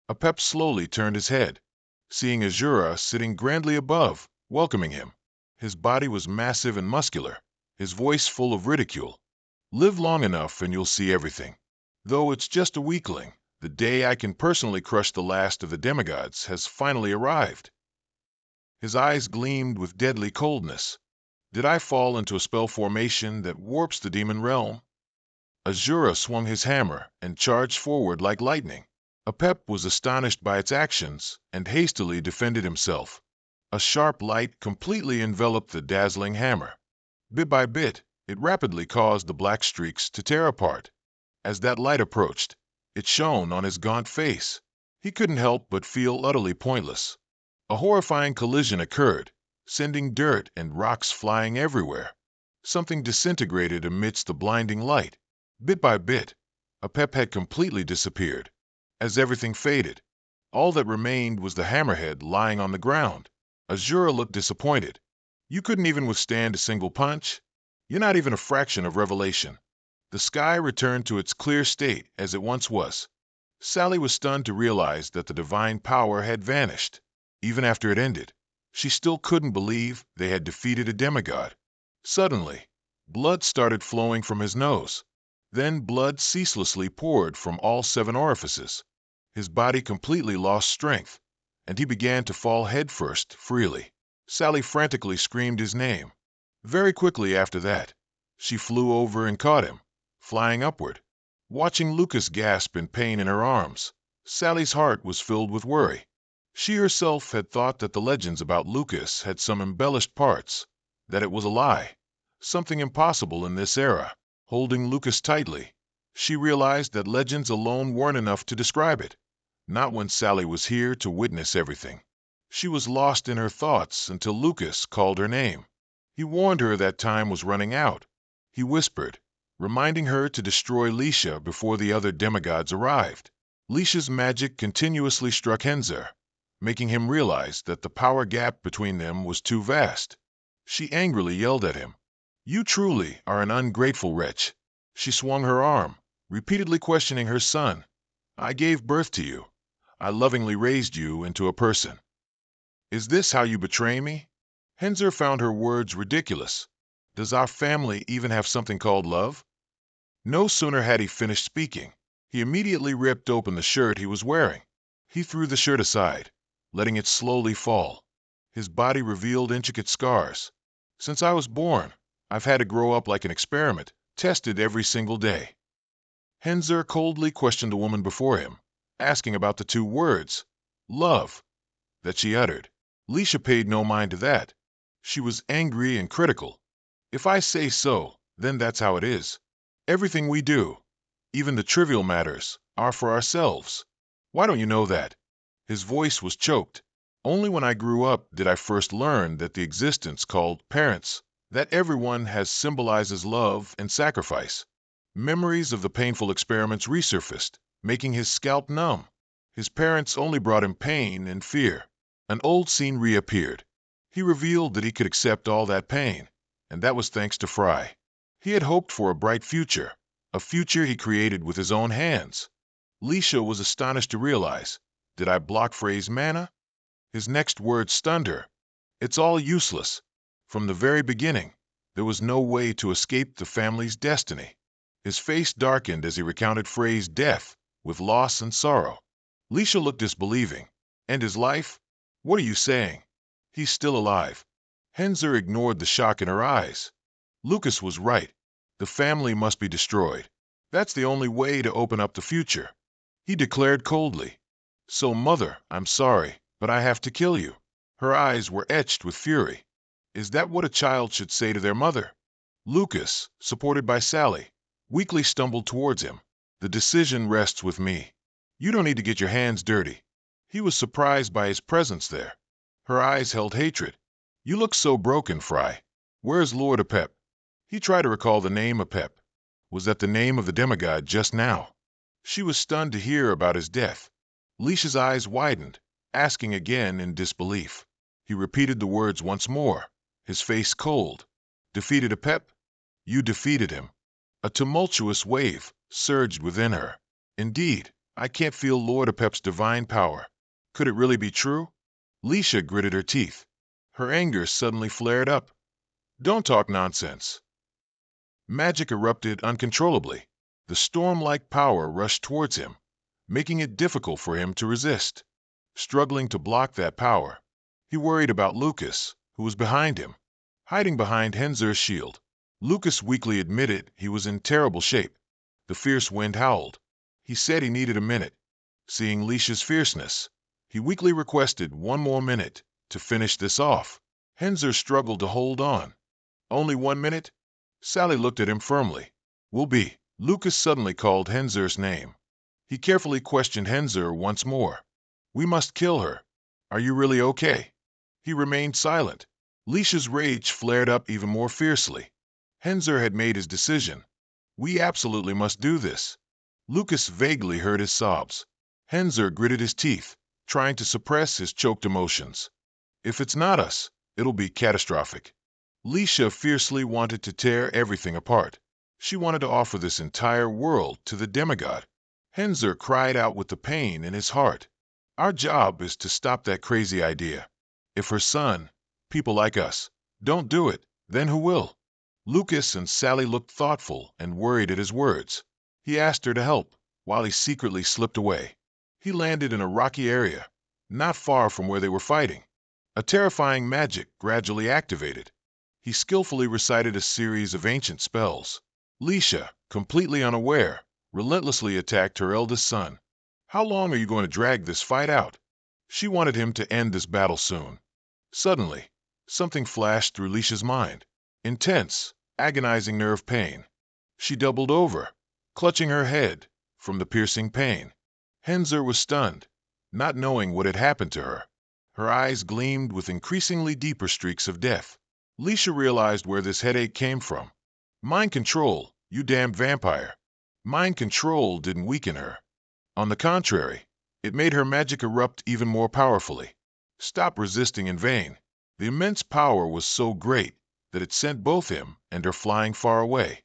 Speaker 1: Apep slowly turned his head, seeing Azura sitting grandly above, welcoming him. His body was massive and muscular, his voice full of ridicule. "Live long enough and you'll see everything. Though it's just a weakling, the day I can personally crush the last of the demigods has finally arrived." His eyes gleamed with deadly coldness. Did I fall into a spell formation that warps the demon realm? Azura swung his hammer and charged forward like lightning. Apep was astonished by its actions and hastily defended himself. A sharp light completely enveloped the dazzling hammer. Bit by bit, it rapidly caused the black streaks to tear apart. As that light approached, it shone on his gaunt face. He couldn't help but feel utterly pointless. A horrifying collision occurred, sending dirt and rocks flying everywhere. Something disintegrated amidst the blinding light. Bit by bit, Apep had completely disappeared. As everything faded, all that remained was the hammerhead lying on the ground. Azura looked disappointed. "You couldn't even withstand a single punch? You're not even a fraction of revelation." The sky returned to its clear state as it once was. Sally was stunned to realize that the divine power had vanished. Even after it ended, she still couldn't believe they had defeated a demigod. Suddenly, blood started flowing from his nose. Then blood ceaselessly poured from all 7 orifices. His body completely lost strength, and he began to fall headfirst freely. Sally frantically screamed his name. Very quickly after that, she flew over and caught him, flying upward. Watching Lucas gasp in pain in her arms, Sally's heart was filled with worry. She herself had thought that the legends about Lucas had some embellished parts, that it was a lie, something impossible in this era. Holding Lucas tightly, she realized that legends alone weren't enough to describe it, not when Sally was here to witness everything. She was lost in her thoughts until Lucas called her name. He warned her that time was running out. He whispered, reminding her to destroy Lisha before the other demigods arrived. Lisha's magic continuously struck Henzir, making him realize that the power gap between them was too vast. She angrily yelled at him, "You truly are an ungrateful wretch." She swung her arm, repeatedly questioning her son. "I gave birth to you. I lovingly raised you into a person. Is this how you betray me?" Henzir found her words ridiculous. "Does our family even have something called love?" No sooner had he finished speaking, he immediately ripped open the shirt he was wearing. He threw the shirt aside, letting it slowly fall. His body revealed intricate scars. "Since I was born, I've had to grow up like an experiment, tested every single day." Henzir coldly questioned the woman before him, asking about the 2 words, love, that she uttered. Lisha paid no mind to that. She was angry and critical. "If I say so, then that's how it is. Everything we do, even the trivial matters, are for ourselves. Why don't you know that?" His voice was choked. "Only when I grew up did I first learn that the existence called parents, that everyone has symbolizes love and sacrifice." Memories of the painful experiments resurfaced, making his scalp numb. His parents only brought him pain and fear. An old scene reappeared. He revealed that he could accept all that pain, and that was thanks to Frey. He had hoped for a bright future, a future he created with his own hands. Lisha was astonished to realize, did I block Frey's mana? His next words stunned her. "It's all useless. From the very beginning, there was no way to escape the family's destiny." His face darkened as he recounted Frey's death, with loss and sorrow. Lisha looked disbelieving. "And his life? What are you saying? He's still alive." Henzir ignored the shock in her eyes. Lucas was right. The family must be destroyed. That's the only way to open up the future. He declared coldly, "So, Mother, I'm sorry, but I have to kill you." Her eyes were etched with fury. Is that what a child should say to their mother? Lucas, supported by Sally, weakly stumbled towards him. "The decision rests with me. You don't need to get your hands dirty." He was surprised by his presence there. Her eyes held hatred. You look so broken, Frey. Where's Lord Apep? He tried to recall the name Apep. Was that the name of the demigod just now? She was stunned to hear about his death. Leisha's eyes widened, asking again in disbelief. He repeated the words once more, his face cold. Defeated Apep? You defeated him. A tumultuous wave surged within her. Indeed, I can't feel Lord Apep's divine power. Could it really be true? Leisha gritted her teeth. Her anger suddenly flared up. Don't talk nonsense. Magic erupted uncontrollably. The storm-like power rushed towards him, making it difficult for him to resist. Struggling to block that power, he worried about Lucas, who was behind him, hiding behind Henzur's shield. Lucas weakly admitted he was in terrible shape. The fierce wind howled. He said he needed a minute. Seeing Leisha's fierceness, he weakly requested one more minute to finish this off. Henzur struggled to hold on. Only 1 minute? Sally looked at him firmly. Will be. Lucas suddenly called Henzur's name. He carefully questioned Henzur once more. We must kill her. Are you really okay? He remained silent. Leisha's rage flared up even more fiercely. Henzur had made his decision. We absolutely must do this. Lucas vaguely heard his sobs. Henzur gritted his teeth, trying to suppress his choked emotions. If it's not us, it'll be catastrophic. Leisha fiercely wanted to tear everything apart. She wanted to offer this entire world to the demigod. Henzur cried out with the pain in his heart. Our job is to stop that crazy idea. If her son, people like us, don't do it, then who will? Lucas and Sally looked thoughtful and worried at his words. He asked her to help, while he secretly slipped away. He landed in a rocky area, not far from where they were fighting. A terrifying magic gradually activated. He skillfully recited a series of ancient spells. Leisha, completely unaware, relentlessly attacked her eldest son. How long are you going to drag this fight out? She wanted him to end this battle soon. Suddenly, something flashed through Leisha's mind. Intense, agonizing nerve pain. She doubled over, clutching her head from the piercing pain. Henzur was stunned, not knowing what had happened to her. Her eyes gleamed with increasingly deeper streaks of death. Leisha realized where this headache came from. Mind control, you damned vampire. Mind control didn't weaken her. On the contrary, it made her magic erupt even more powerfully. Stop resisting in vain. The immense power was so great that it sent both him and her flying far away.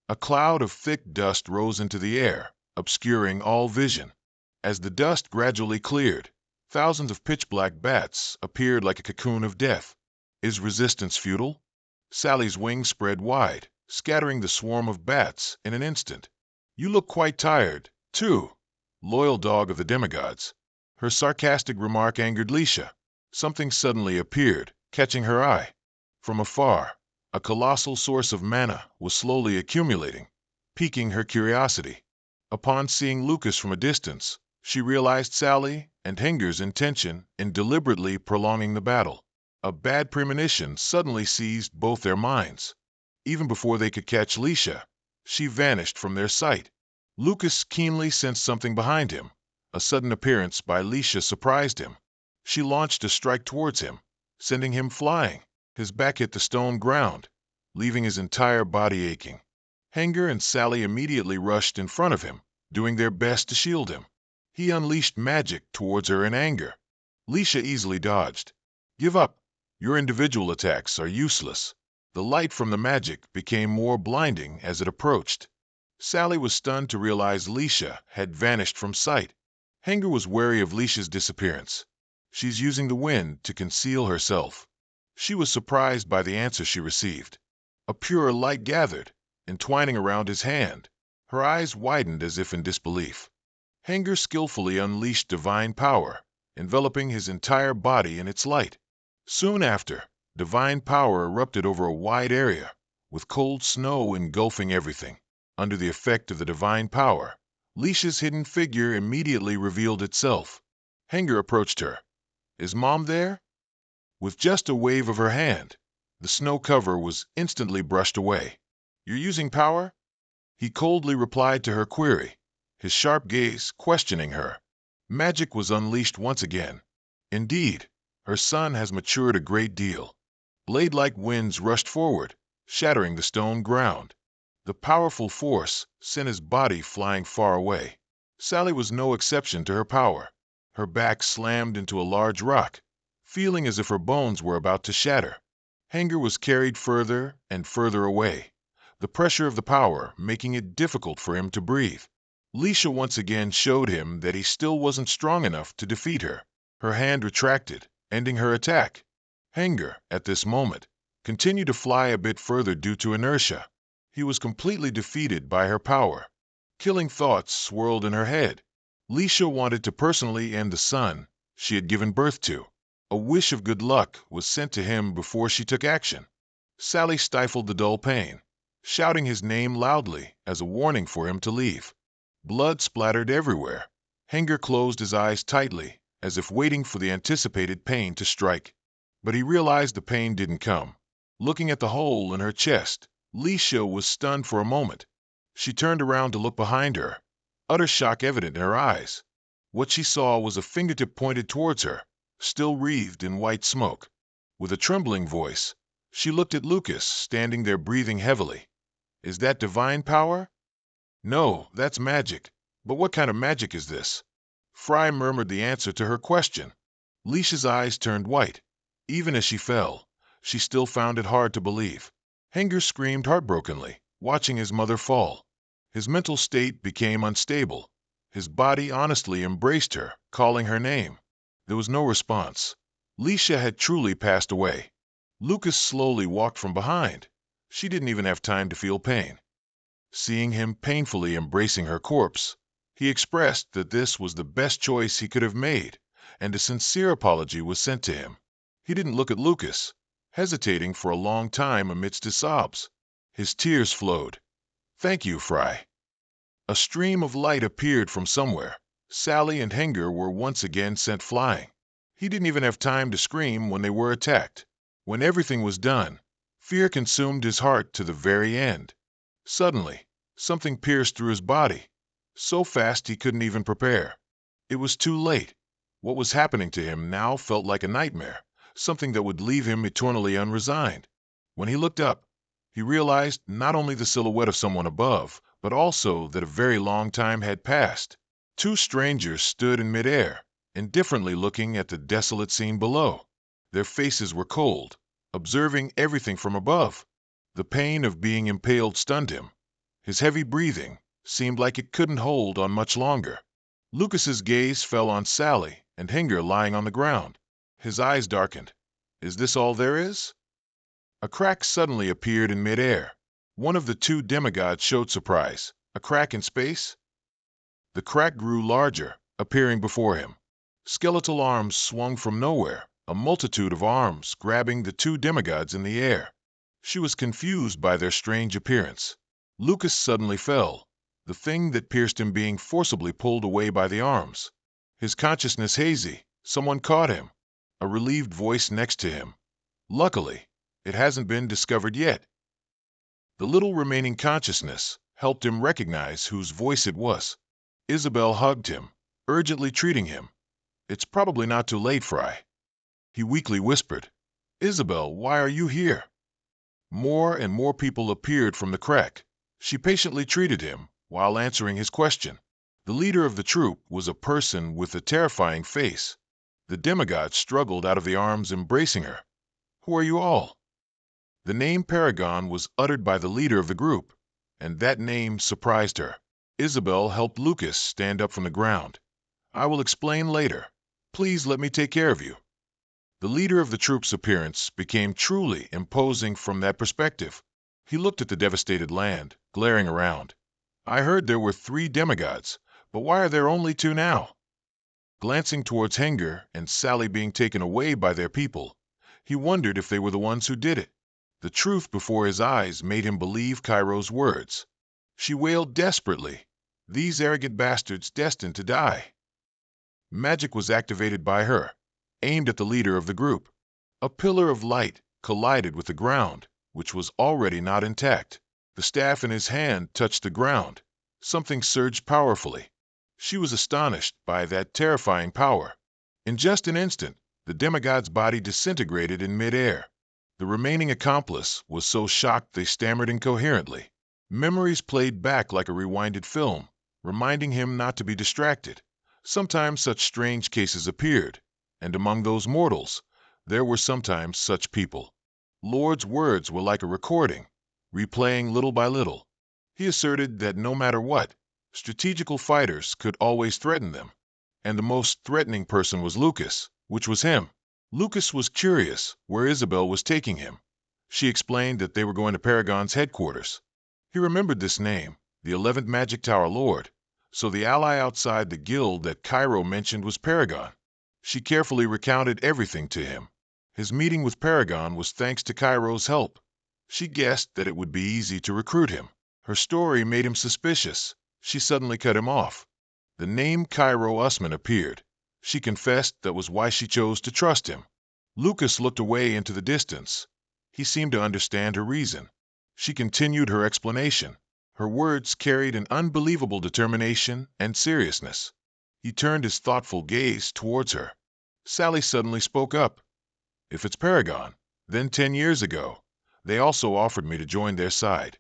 Speaker 1: A cloud of thick dust rose into the air, obscuring all vision. As the dust gradually cleared, thousands of pitch-black bats appeared like a cocoon of death. Is resistance futile? Sally's wings spread wide, scattering the swarm of bats in an instant. You look quite tired, too, loyal dog of the demigods. Her sarcastic remark angered Leisha. Something suddenly appeared, catching her eye. From afar, a colossal source of mana was slowly accumulating, piquing her curiosity. Upon seeing Lucas from a distance, she realized Sally and Hengur's intention in deliberately prolonging the battle. A bad premonition suddenly seized both their minds. Even before they could catch Leisha, she vanished from their sight. Lucas keenly sensed something behind him. A sudden appearance by Leisha surprised him. She launched a strike towards him, sending him flying. His back hit the stone ground, leaving his entire body aching. Hengur and Sally immediately rushed in front of him, doing their best to shield him. He unleashed magic towards her in anger. Leisha easily dodged. Give up. Your individual attacks are useless. The light from the magic became more blinding as it approached. Sally was stunned to realize Leisha had vanished from sight. Hengur was wary of Leisha's disappearance. She's using the wind to conceal herself. She was surprised by the answer she received. A purer light gathered, entwining around his hand. Her eyes widened as if in disbelief. Hengur skillfully unleashed divine power, enveloping his entire body in its light. Soon after, divine power erupted over a wide area, with cold snow engulfing everything. Under the effect of the divine power, Leisha's hidden figure immediately revealed itself. Hengur approached her. Is Mom there? With just a wave of her hand, the snow cover was instantly brushed away. You're using power? He coldly replied to her query, his sharp gaze questioning her. Magic was unleashed once again. Indeed, her son has matured a great deal. Blade-like winds rushed forward, shattering the stone ground. The powerful force sent his body flying far away. Sally was no exception to her power. Her back slammed into a large rock, feeling as if her bones were about to shatter. Hanger was carried further and further away, the pressure of the power making it difficult for him to breathe. Leisha once again showed him that he still wasn't strong enough to defeat her. Her hand retracted, ending her attack. Hanger, at this moment, continued to fly a bit further due to inertia. He was completely defeated by her power. Killing thoughts swirled in her head. Leisha wanted to personally end the son she had given birth to. A wish of good luck was sent to him before she took action. Sally stifled the dull pain, shouting his name loudly as a warning for him to leave. Blood splattered everywhere. Hanger closed his eyes tightly, as if waiting for the anticipated pain to strike. But he realized the pain didn't come. Looking at the hole in her chest, Leisha was stunned for a moment. She turned around to look behind her, utter shock evident in her eyes. What she saw was a fingertip pointed towards her, still wreathed in white smoke. With a trembling voice, she looked at Lucas, standing there breathing heavily. "Is that divine power?" "No, that's magic. But what kind of magic is this?" Frey murmured the answer to her question. Leisha's eyes turned white. Even as she fell, she still found it hard to believe. Hanger screamed heartbrokenly, watching his mother fall. His mental state became unstable. His body honestly embraced her, calling her name. There was no response. Leisha had truly passed away. Lucas slowly walked from behind. She didn't even have time to feel pain. Seeing him painfully embracing her corpse, he expressed that this was the best choice he could have made, and a sincere apology was sent to him. He didn't look at Lucas, hesitating for a long time amidst his sobs. His tears flowed. "Thank you, Frey." A stream of light appeared from somewhere. Sally and Hanger were once again sent flying. He didn't even have time to scream when they were attacked. When everything was done, fear consumed his heart to the very end. Suddenly, something pierced through his body, so fast he couldn't even prepare. It was too late. What was happening to him now felt like a nightmare, something that would leave him eternally unresigned. When he looked up, he realized not only the silhouette of someone above, but also that a very long time had passed. Two strangers stood in midair, indifferently looking at the desolate scene below. Their faces were cold, observing everything from above. The pain of being impaled stunned him. His heavy breathing seemed like it couldn't hold on much longer. Lucas's gaze fell on Sally and Hanger lying on the ground. His eyes darkened. "Is this all there is?" A crack suddenly appeared in midair. One of the two demigods showed surprise. "A crack in space?" The crack grew larger, appearing before him. Skeletal arms swung from nowhere, a multitude of arms grabbing the two demigods in the air. She was confused by their strange appearance. Lucas suddenly fell, the thing that pierced him being forcibly pulled away by the arms. His consciousness hazy. Someone caught him. A relieved voice next to him. "Luckily, it hasn't been discovered yet." The little remaining consciousness helped him recognize whose voice it was. Isabel hugged him, urgently treating him. "It's probably not too late, Frey." He weakly whispered, "Isabel, why are you here?" More and more people appeared from the crack. She patiently treated him while answering his question. The leader of the troop was a person with a terrifying face. The demigod struggled out of the arms embracing her. "Who are you all?" The name Paragon was uttered by the leader of the group, and that name surprised her. Isabel helped Lucas stand up from the ground. "I will explain later. Please let me take care of you." The leader of the troop's appearance became truly imposing from that perspective. He looked at the devastated land, glaring around. "I heard there were 3 demigods, but why are there only 2 now?" Glancing towards Hanger and Sally being taken away by their people, he wondered if they were the ones who did it. The truth before his eyes made him believe Cairo's words. She wailed desperately, "These arrogant bastards destined to die." Magic was activated by her, aimed at the leader of the group. A pillar of light collided with the ground, which was already not intact. The staff in his hand touched the ground. Something surged powerfully. She was astonished by that terrifying power. In just an instant, the demigod's body disintegrated in midair. The remaining accomplice was so shocked they stammered incoherently. Memories played back like a rewinded film, reminding him not to be distracted. Sometimes such strange cases appeared, and among those mortals, there were sometimes such people. Lord's words were like a recording, replaying little by little. He asserted that no matter what, strategical fighters could always threaten them. And the most threatening person was Lucas, which was him. Lucas was curious where Isabel was taking him. She explained that they were going to Paragon's headquarters. He remembered this name, the 11th Magic Tower Lord, so the ally outside the guild that Cairo mentioned was Paragon. She carefully recounted everything to him. His meeting with Paragon was thanks to Cairo's help. She guessed that it would be easy to recruit him. Her story made him suspicious. She suddenly cut him off. The name Cairo Usman appeared. She confessed that was why she chose to trust him. Lucas looked away into the distance. He seemed to understand her reason. She continued her explanation. Her words carried an unbelievable determination and seriousness. He turned his thoughtful gaze towards her. Sally suddenly spoke up. If it's Paragon, then 10 years ago, they also offered me to join their side.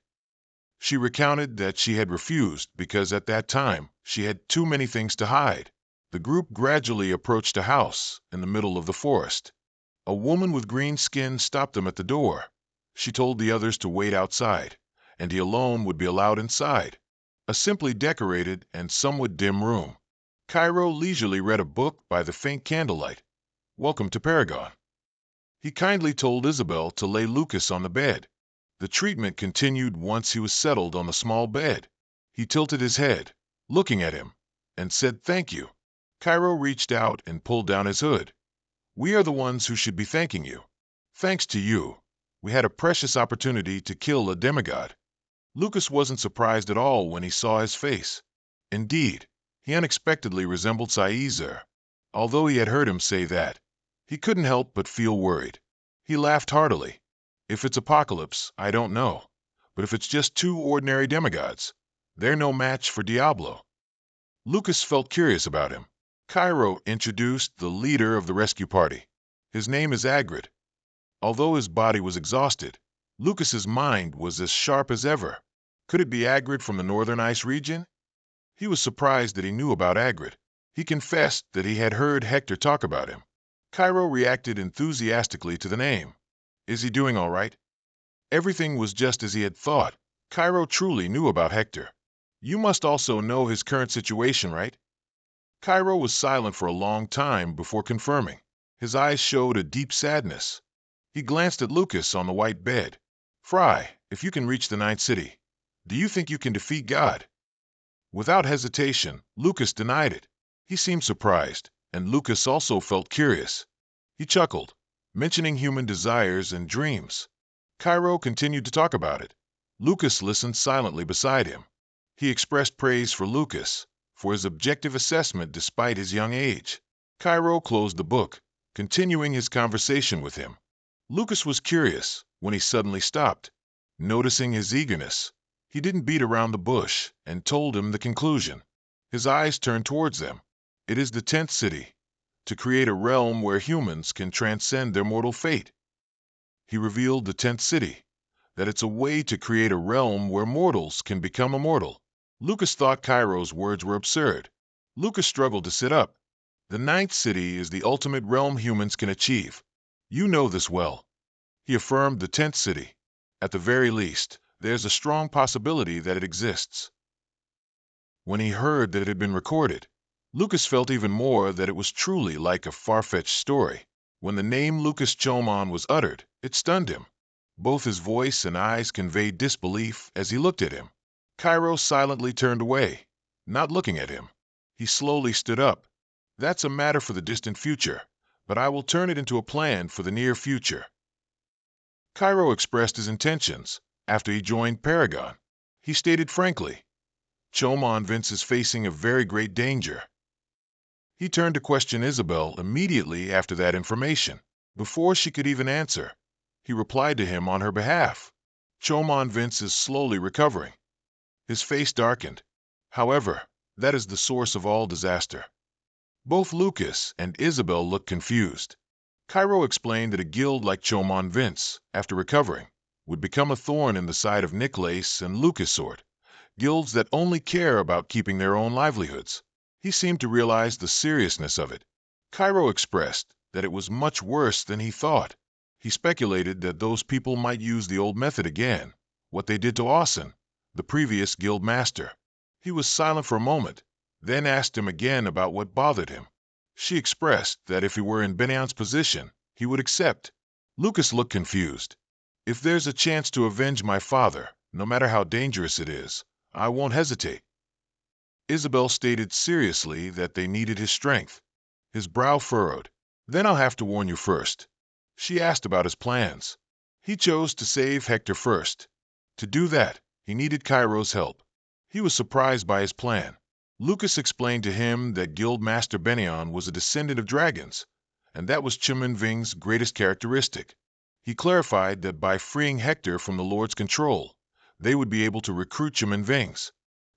Speaker 1: She recounted that she had refused because at that time she had too many things to hide. The group gradually approached a house in the middle of the forest. A woman with green skin stopped them at the door. She told the others to wait outside, and he alone would be allowed inside. A simply decorated and somewhat dim room. Cairo leisurely read a book by the faint candlelight. Welcome to Paragon. He kindly told Isabel to lay Lucas on the bed. The treatment continued once he was settled on the small bed. He tilted his head, looking at him, and said thank you. Cairo reached out and pulled down his hood. We are the ones who should be thanking you. Thanks to you, we had a precious opportunity to kill a demigod. Lucas wasn't surprised at all when he saw his face. Indeed, he unexpectedly resembled Caesar. Although he had heard him say that, he couldn't help but feel worried. He laughed heartily. If it's Apocalypse, I don't know. But if it's just two ordinary demigods, they're no match for Diablo. Lucas felt curious about him. Cairo introduced the leader of the rescue party. His name is Agrid. Although his body was exhausted, Lucas's mind was as sharp as ever. Could it be Agrid from the Northern Ice region? He was surprised that he knew about Agrid. He confessed that he had heard Hector talk about him. Cairo reacted enthusiastically to the name. Is he doing all right? Everything was just as he had thought. Cairo truly knew about Hector. You must also know his current situation, right? Cairo was silent for a long time before confirming. His eyes showed a deep sadness. He glanced at Lucas on the white bed. Frey, if you can reach the Ninth City, do you think you can defeat God? Without hesitation, Lucas denied it. He seemed surprised, and Lucas also felt curious. He chuckled, mentioning human desires and dreams. Cairo continued to talk about it. Lucas listened silently beside him. He expressed praise for Lucas, for his objective assessment despite his young age. Cairo closed the book, continuing his conversation with him. Lucas was curious when he suddenly stopped. Noticing his eagerness, he didn't beat around the bush and told him the conclusion. His eyes turned towards them. It is the 10th city, to create a realm where humans can transcend their mortal fate. He revealed the 10th city, that it's a way to create a realm where mortals can become immortal. Lucas thought Cairo's words were absurd. Lucas struggled to sit up. The 9th city is the ultimate realm humans can achieve. You know this well. He affirmed the 10th city. At the very least, there's a strong possibility that it exists. When he heard that it had been recorded, Lucas felt even more that it was truly like a far-fetched story. When the name Lucas Chomon was uttered, it stunned him. Both his voice and eyes conveyed disbelief as he looked at him. Cairo silently turned away, not looking at him. He slowly stood up. That's a matter for the distant future, but I will turn it into a plan for the near future. Cairo expressed his intentions after he joined Paragon. He stated frankly, Chomon Vince is facing a very great danger. He turned to question Isabel immediately after that information. Before she could even answer, he replied to him on her behalf. Chomon Vince is slowly recovering. His face darkened. However, that is the source of all disaster. Both Lucas and Isabel looked confused. Cairo explained that a guild like Chomon Vince, after recovering, would become a thorn in the side of Niklace and Lucas sort, guilds that only care about keeping their own livelihoods. He seemed to realize the seriousness of it. Cairo expressed that it was much worse than he thought. He speculated that those people might use the old method again, what they did to Austin, the previous guild master. He was silent for a moment, then asked him again about what bothered him. She expressed that if he were in Benion's position, he would accept. Lucas looked confused. If there's a chance to avenge my father, no matter how dangerous it is, I won't hesitate. Isabel stated seriously that they needed his strength. His brow furrowed. Then I'll have to warn you first. She asked about his plans. He chose to save Hector first. To do that, he needed Cairo's help. He was surprised by his plan. Lucas explained to him that Guildmaster Benion was a descendant of dragons, and that was Chiminving's greatest characteristic. He clarified that by freeing Hector from the Lord's control, they would be able to recruit Chiminvings.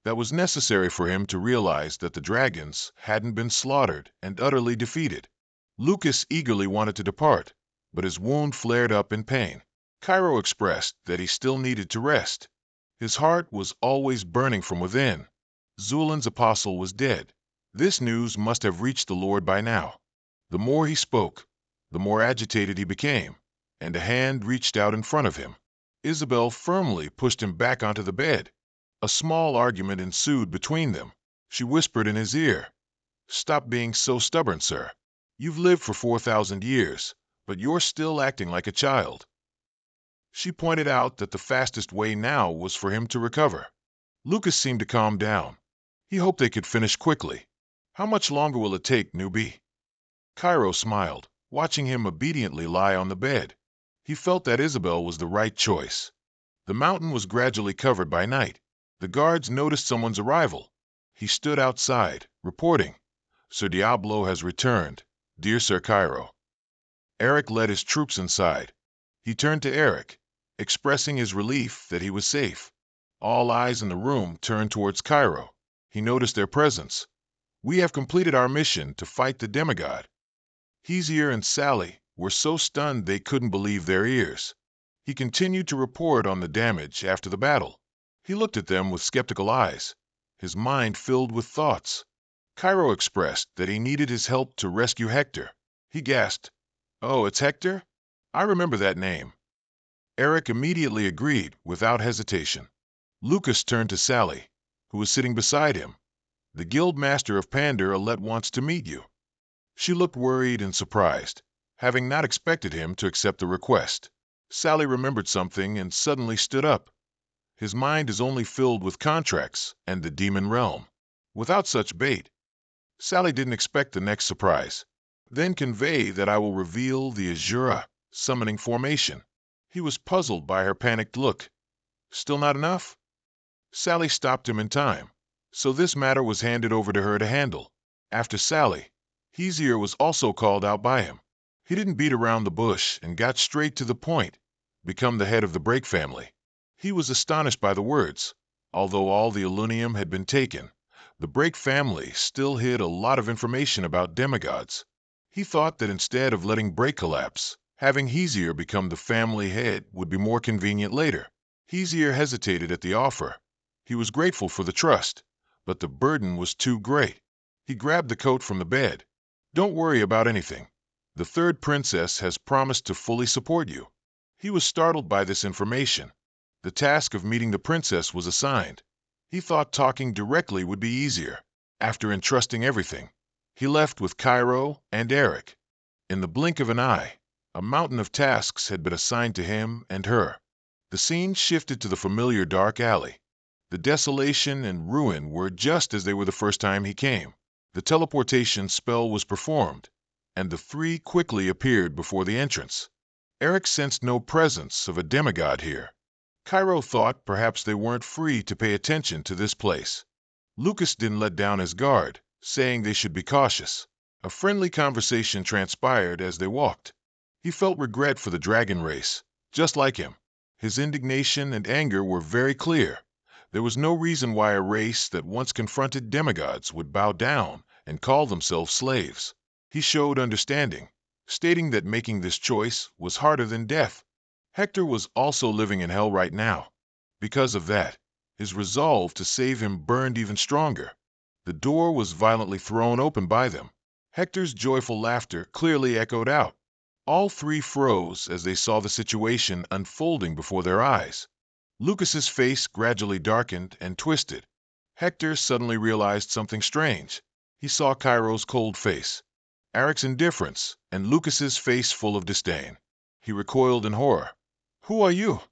Speaker 1: That was necessary for him to realize that the dragons hadn't been slaughtered and utterly defeated. Lucas eagerly wanted to depart, but his wound flared up in pain. Cairo expressed that he still needed to rest. His heart was always burning from within. Zulin's apostle was dead. This news must have reached the Lord by now. The more he spoke, the more agitated he became, and a hand reached out in front of him. Isabel firmly pushed him back onto the bed. A small argument ensued between them. She whispered in his ear, "Stop being so stubborn, sir. You've lived for 4,000 years, but you're still acting like a child." She pointed out that the fastest way now was for him to recover. Lucas seemed to calm down. He hoped they could finish quickly. "How much longer will it take, newbie?" Cairo smiled, watching him obediently lie on the bed. He felt that Isabel was the right choice. The mountain was gradually covered by night. The guards noticed someone's arrival. He stood outside, reporting, "Sir Diablo has returned, dear Sir Cairo." Eric led his troops inside. He turned to Eric, expressing his relief that he was safe. All eyes in the room turned towards Cairo. He noticed their presence. "We have completed our mission to fight the demigod." Hezier and Sally were so stunned they couldn't believe their ears. He continued to report on the damage after the battle. He looked at them with skeptical eyes, his mind filled with thoughts. Cairo expressed that he needed his help to rescue Hector. He gasped, "Oh, it's Hector? I remember that name." Eric immediately agreed without hesitation. Lucas turned to Sally, who was sitting beside him. "The guild master of Pander Alet wants to meet you." She looked worried and surprised, having not expected him to accept the request. Sally remembered something and suddenly stood up. His mind is only filled with contracts and the demon realm. Without such bait. Sally didn't expect the next surprise. "Then convey that I will reveal the Azura summoning formation." He was puzzled by her panicked look. "Still not enough?" Sally stopped him in time. So this matter was handed over to her to handle. After Sally, Hezier was also called out by him. He didn't beat around the bush and got straight to the point, become the head of the Break family. He was astonished by the words. Although all the Illunium had been taken, the Break family still hid a lot of information about demigods. He thought that instead of letting Break collapse, having Hezier become the family head would be more convenient later. Hezier hesitated at the offer. He was grateful for the trust, but the burden was too great. He grabbed the coat from the bed. "Don't worry about anything. The third princess has promised to fully support you." He was startled by this information. The task of meeting the princess was assigned. He thought talking directly would be easier. After entrusting everything, he left with Cairo and Eric. In the blink of an eye, a mountain of tasks had been assigned to him and her. The scene shifted to the familiar dark alley. The desolation and ruin were just as they were the first time he came. The teleportation spell was performed, and the three quickly appeared before the entrance. Eric sensed no presence of a demigod here. Cairo thought perhaps they weren't free to pay attention to this place. Lucas didn't let down his guard, saying they should be cautious. A friendly conversation transpired as they walked. He felt regret for the dragon race, just like him. His indignation and anger were very clear. There was no reason why a race that once confronted demigods would bow down and call themselves slaves. He showed understanding. stating that making this choice was harder than death. Hector was also living in hell right now. Because of that, his resolve to save him burned even stronger. The door was violently thrown open by them. Hector's joyful laughter clearly echoed out. All three froze as they saw the situation unfolding before their eyes. Lucas's face gradually darkened and twisted. Hector suddenly realized something strange. He saw Cairo's cold face, Eric's indifference, and Lucas's face full of disdain. He recoiled in horror. "Who are you?"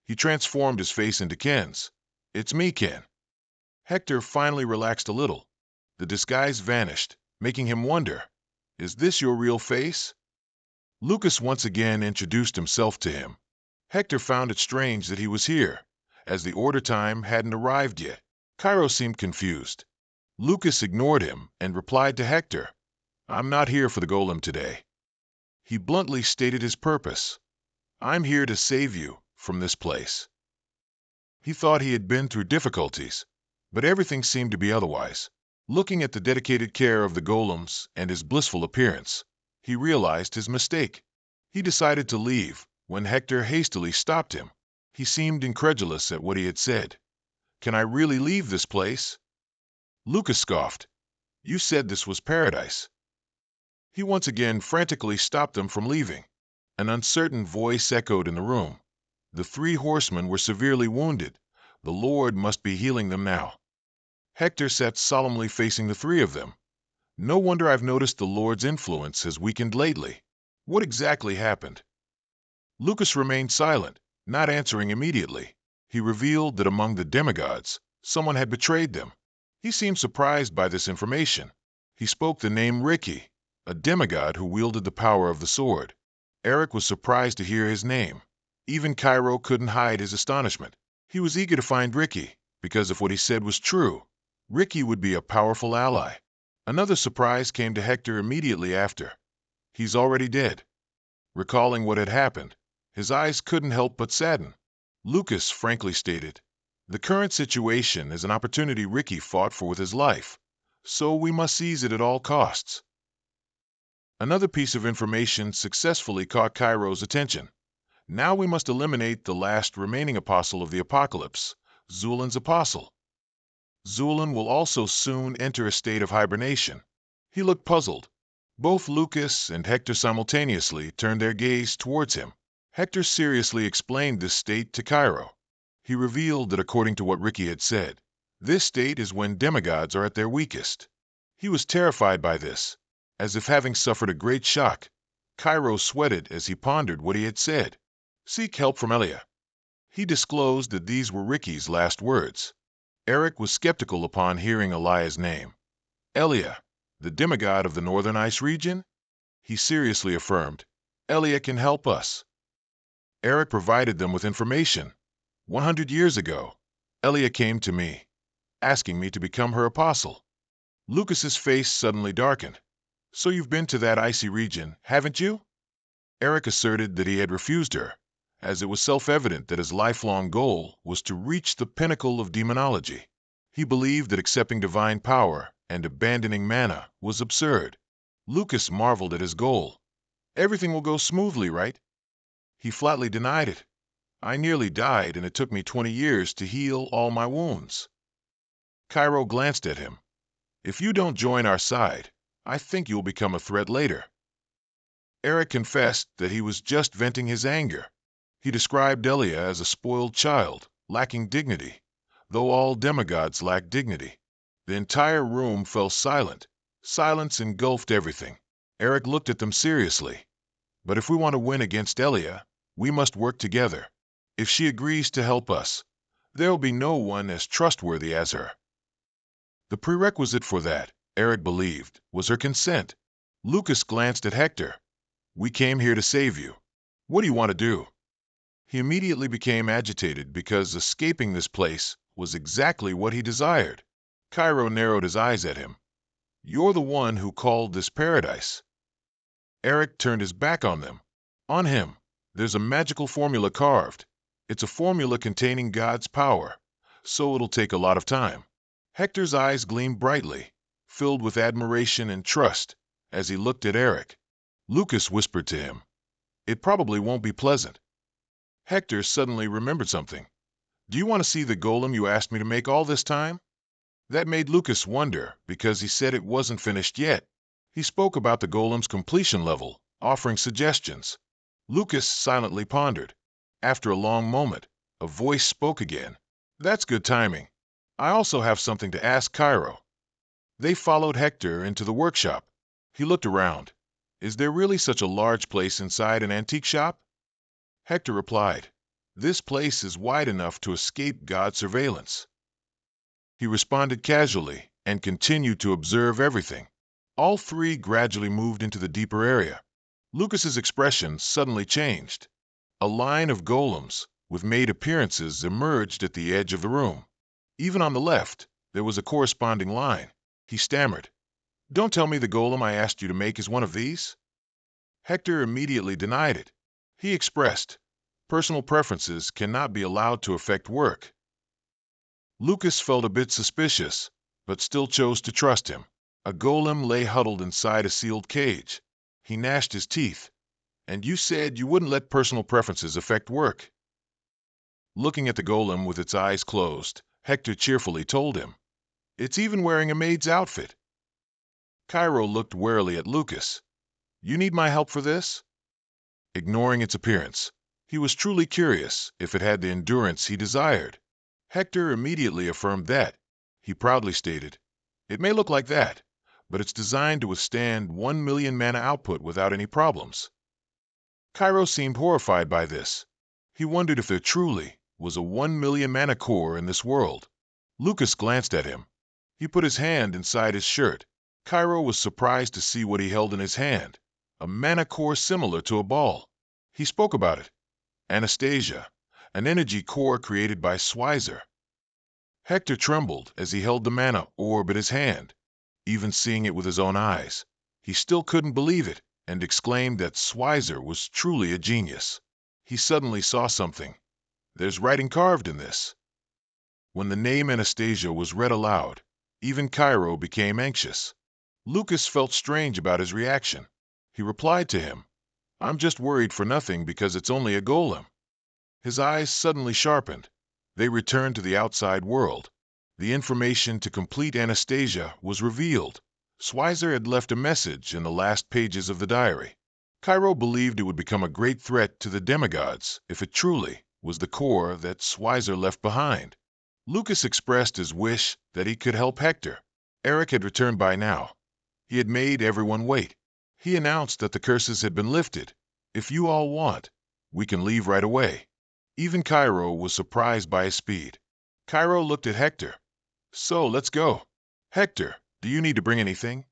Speaker 1: He transformed his face into Ken's. "It's me, Ken." Hector finally relaxed a little. The disguise vanished, making him wonder, "Is this your real face?" Lucas once again introduced himself to him. Hector found it strange that he was here, as the order time hadn't arrived yet. Cairo seemed confused. Lucas ignored him and replied to Hector, "I'm not here for the golem today." He bluntly stated his purpose. "I'm here to save you from this place." He thought he had been through difficulties, but everything seemed to be otherwise. Looking at the dedicated care of the golems and his blissful appearance, he realized his mistake. He decided to leave when Hector hastily stopped him. He seemed incredulous at what he had said. "Can I really leave this place?" Lucas scoffed. "You said this was paradise." He once again frantically stopped them from leaving. An uncertain voice echoed in the room. The three horsemen were severely wounded. The Lord must be healing them now. Hector sat solemnly facing the three of them. "No wonder I've noticed the Lord's influence has weakened lately. What exactly happened?" Lucas remained silent, not answering immediately. He revealed that among the demigods, someone had betrayed them. He seemed surprised by this information. He spoke the name Ricky, a demigod who wielded the power of the sword. Eric was surprised to hear his name. Even Cairo couldn't hide his astonishment. He was eager to find Ricky, because if what he said was true, Ricky would be a powerful ally. Another surprise came to Hector immediately after. "He's already dead." Recalling what had happened, his eyes couldn't help but sadden. Lucas frankly stated, "The current situation is an opportunity Ricky fought for with his life, so we must seize it at all costs." Another piece of information successfully caught Cairo's attention. "Now we must eliminate the last remaining apostle of the apocalypse, Zulan's apostle. Zulan will also soon enter a state of hibernation." He looked puzzled. Both Lucas and Hector simultaneously turned their gaze towards him. Hector seriously explained this state to Cairo. He revealed that according to what Ricky had said, this state is when demigods are at their weakest. He was terrified by this. As if having suffered a great shock, Cairo sweated as he pondered what he had said. "Seek help from Elia." He disclosed that these were Ricky's last words. Eric was skeptical upon hearing Eliah's name. "Elia, the demigod of the Northern Ice region?" He seriously affirmed, "Elia can help us." Eric provided them with information. 100 years ago, Elia came to me, asking me to become her apostle. Lucas's face suddenly darkened. "So you've been to that icy region, haven't you?" Eric asserted that he had refused her, as it was self-evident that his lifelong goal was to reach the pinnacle of demonology. He believed that accepting divine power and abandoning mana was absurd. Lucas marveled at his goal. "Everything will go smoothly, right?" He flatly denied it. "I nearly died, and it took me 20 years to heal all my wounds." Cairo glanced at him. "If you don't join our side, I think you will become a threat later." Eric confessed that he was just venting his anger. He described Elia as a spoiled child, lacking dignity, though all demigods lack dignity. The entire room fell silent. Silence engulfed everything. Eric looked at them seriously. "But if we want to win against Elia, we must work together. If she agrees to help us, there will be no one as trustworthy as her." The prerequisite for that, Eric believed, was her consent. Lucas glanced at Hector. "We came here to save you. What do you want to do?" He immediately became agitated because escaping this place was exactly what he desired. Cairo narrowed his eyes at him. "You're the one who called this paradise." Eric turned his back on them. On him, there's a magical formula carved. It's a formula containing God's power, so it'll take a lot of time. Hector's eyes gleamed brightly, filled with admiration and trust, as he looked at Eric. Lucas whispered to him, "It probably won't be pleasant." Hector suddenly remembered something. "Do you want to see the golem you asked me to make all this time?" That made Lucas wonder, because he said it wasn't finished yet. He spoke about the golem's completion level, offering suggestions. Lucas silently pondered. After a long moment, a voice spoke again. "That's good timing. I also have something to ask Cairo." They followed Hector into the workshop. He looked around. "Is there really such a large place inside an antique shop?" Hector replied, "This place is wide enough to escape God's surveillance." He responded casually and continued to observe everything. All three gradually moved into the deeper area. Lucas's expression suddenly changed. A line of golems with made appearances emerged at the edge of the room. Even on the left, there was a corresponding line. He stammered, "Don't tell me the golem I asked you to make is one of these?" Hector immediately denied it. He expressed, "Personal preferences cannot be allowed to affect work." Lucas felt a bit suspicious, but still chose to trust him. A golem lay huddled inside a sealed cage. He gnashed his teeth. "And you said you wouldn't let personal preferences affect work." Looking at the golem with its eyes closed, Hector cheerfully told him, "It's even wearing a maid's outfit." Cairo looked warily at Lucas. "You need my help for this?" Ignoring its appearance, he was truly curious if it had the endurance he desired. Hector immediately affirmed that. He proudly stated, "It may look like that, but it's designed to withstand 1 million mana output without any problems." Cairo seemed horrified by this. He wondered if there truly was a 1 million mana core in this world. Lucas glanced at him. He put his hand inside his shirt. Cairo was surprised to see what he held in his hand, a mana core similar to a ball. He spoke about it. "Anastasia, an energy core created by Schweizer." Hector trembled as he held the mana orb in his hand. Even seeing it with his own eyes, he still couldn't believe it and exclaimed that Schweizer was truly a genius. He suddenly saw something. "There's writing carved in this." When the name Anastasia was read aloud, even Cairo became anxious. Lucas felt strange about his reaction. He replied to him, "I'm just worried for nothing because it's only a golem." His eyes suddenly sharpened. They returned to the outside world. The information to complete Anastasia was revealed. Schweizer had left a message in the last pages of the diary. Cairo believed it would become a great threat to the demigods if it truly was the core that Schweizer left behind. Lucas expressed his wish that he could help Hector. Eric had returned by now. He had made everyone wait. He announced that the curses had been lifted. "If you all want, we can leave right away." Even Cairo was surprised by his speed. Cairo looked at Hector. "So, let's go." "Hector, do you need to bring anything?"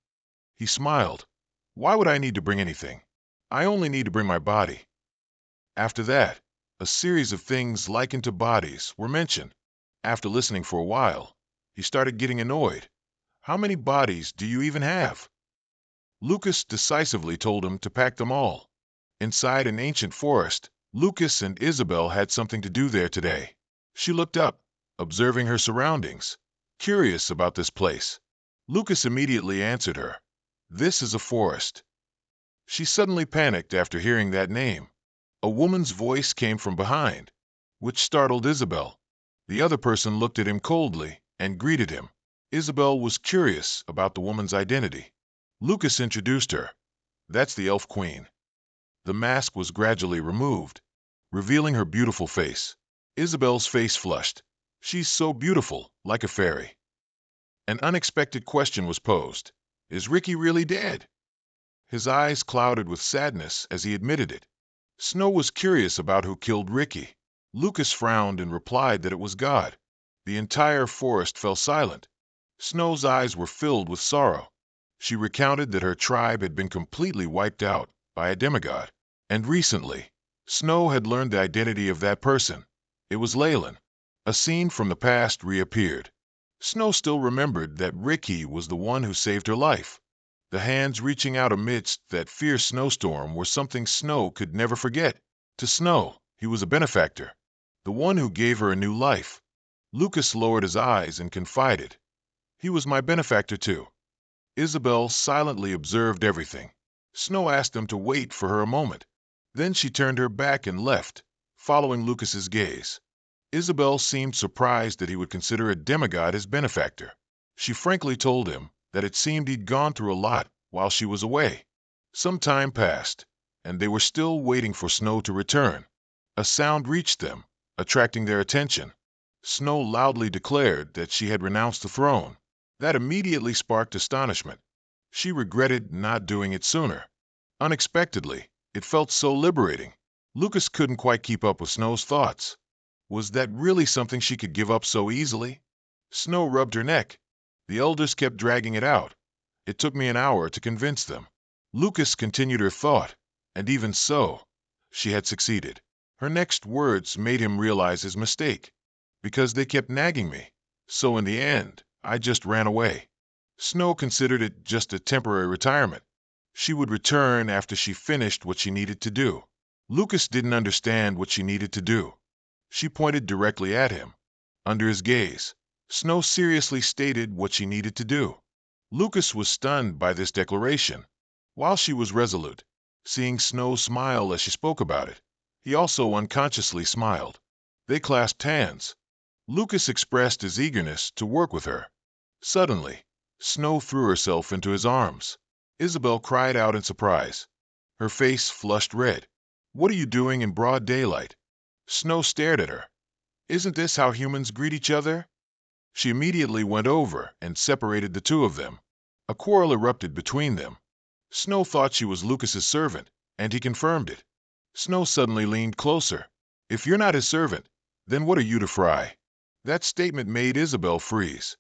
Speaker 1: He smiled. "Why would I need to bring anything? I only need to bring my body." After that, a series of things likened to bodies were mentioned. After listening for a while, he started getting annoyed. "How many bodies do you even have?" Lucas decisively told him to pack them all. Inside an ancient forest, Lucas and Isabel had something to do there today. She looked up, observing her surroundings, curious about this place. Lucas immediately answered her, "This is a forest." She suddenly panicked after hearing that name. A woman's voice came from behind, which startled Isabel. The other person looked at him coldly and greeted him. Isabel was curious about the woman's identity. Lucas introduced her. "That's the Elf Queen." The mask was gradually removed, revealing her beautiful face. Isabel's face flushed. "She's so beautiful, like a fairy." An unexpected question was posed. "Is Ricky really dead?" His eyes clouded with sadness as he admitted it. Snow was curious about who killed Ricky. Lucas frowned and replied that it was God. The entire forest fell silent. Snow's eyes were filled with sorrow. She recounted that her tribe had been completely wiped out by a demigod. And recently, Snow had learned the identity of that person. It was Leyland. A scene from the past reappeared. Snow still remembered that Ricky was the one who saved her life. The hands reaching out amidst that fierce snowstorm were something Snow could never forget. To Snow, he was a benefactor, the one who gave her a new life. Lucas lowered his eyes and confided, "He was my benefactor too." Isabel silently observed everything. Snow asked them to wait for her a moment. Then she turned her back and left, following Lucas's gaze. Isabel seemed surprised that he would consider a demigod his benefactor. She frankly told him that it seemed he'd gone through a lot while she was away. Some time passed, and they were still waiting for Snow to return. A sound reached them, attracting their attention. Snow loudly declared that she had renounced the throne. That immediately sparked astonishment. She regretted not doing it sooner. Unexpectedly, it felt so liberating. Lucas couldn't quite keep up with Snow's thoughts. Was that really something she could give up so easily? Snow rubbed her neck. The elders kept dragging it out. It took me an hour to convince them. Lucas continued her thought, and even so, she had succeeded. Her next words made him realize his mistake. Because they kept nagging me. So in the end, I just ran away. Snow considered it just a temporary retirement. She would return after she finished what she needed to do. Lucas didn't understand what she needed to do. She pointed directly at him. Under his gaze, Snow seriously stated what she needed to do. Lucas was stunned by this declaration. While she was resolute, seeing Snow smile as she spoke about it, he also unconsciously smiled. They clasped hands. Lucas expressed his eagerness to work with her. Suddenly, Snow threw herself into his arms. Isabel cried out in surprise. Her face flushed red. "What are you doing in broad daylight?" Snow stared at her. "Isn't this how humans greet each other?" She immediately went over and separated the two of them. A quarrel erupted between them. Snow thought she was Lucas's servant, and he confirmed it. Snow suddenly leaned closer. "If you're not his servant, then what are you to Frey?" That statement made Isabel freeze.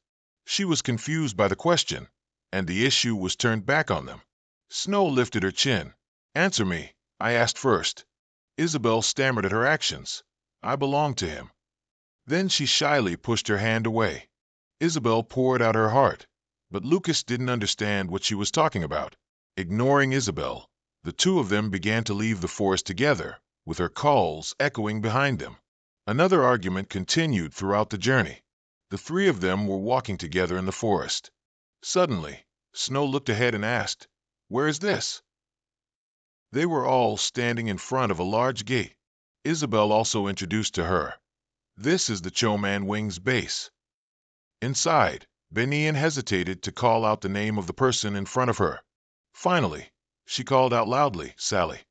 Speaker 1: She was confused by the question, and the issue was turned back on them. Snow lifted her chin. "Answer me, I asked first." Isabel stammered at her actions. "I belong to him." Then she shyly pushed her hand away. Isabel poured out her heart, but Lucas didn't understand what she was talking about. Ignoring Isabel, the two of them began to leave the forest together, with her calls echoing behind them. Another argument continued throughout the journey. The three of them were walking together in the forest. Suddenly, Snow looked ahead and asked, "Where is this?" They were all standing in front of a large gate. Isabel also introduced to her. "This is the Choman Wing's base." Inside, Benian hesitated to call out the name of the person in front of her. Finally, she called out loudly, "Sally."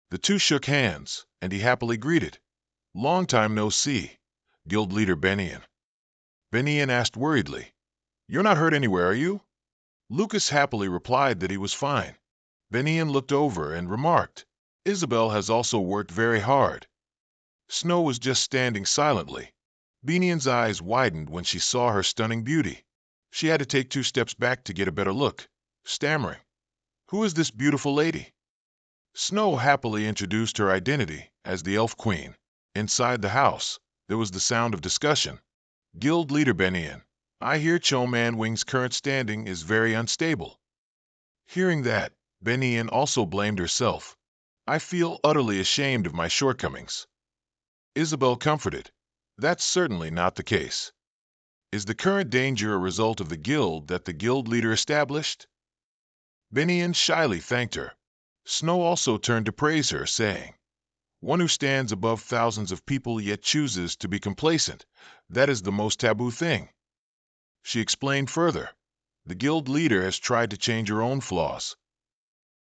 Speaker 1: The two shook hands, and he happily greeted. "Long time no see, Guild Leader Benian." Benian asked worriedly, "You're not hurt anywhere, are you?" Lucas happily replied that he was fine. Benian looked over and remarked, "Isabel has also worked very hard." Snow was just standing silently. Benian's eyes widened when she saw her stunning beauty. She had to take 2 steps back to get a better look, stammering, "Who is this beautiful lady?" Snow happily introduced her identity as the Elf Queen. Inside the house, there was the sound of discussion. "Guild Leader Benian, I hear Choman Wing's current standing is very unstable." Hearing that, Benian also blamed herself. "I feel utterly ashamed of my shortcomings." Isabel comforted, "That's certainly not the case." "Is the current danger a result of the guild that the guild leader established?" Benian shyly thanked her. Snow also turned to praise her, saying, "One who stands above thousands of people yet chooses to be complacent, that is the most taboo thing." She explained further, "The guild leader has tried to change her own flaws.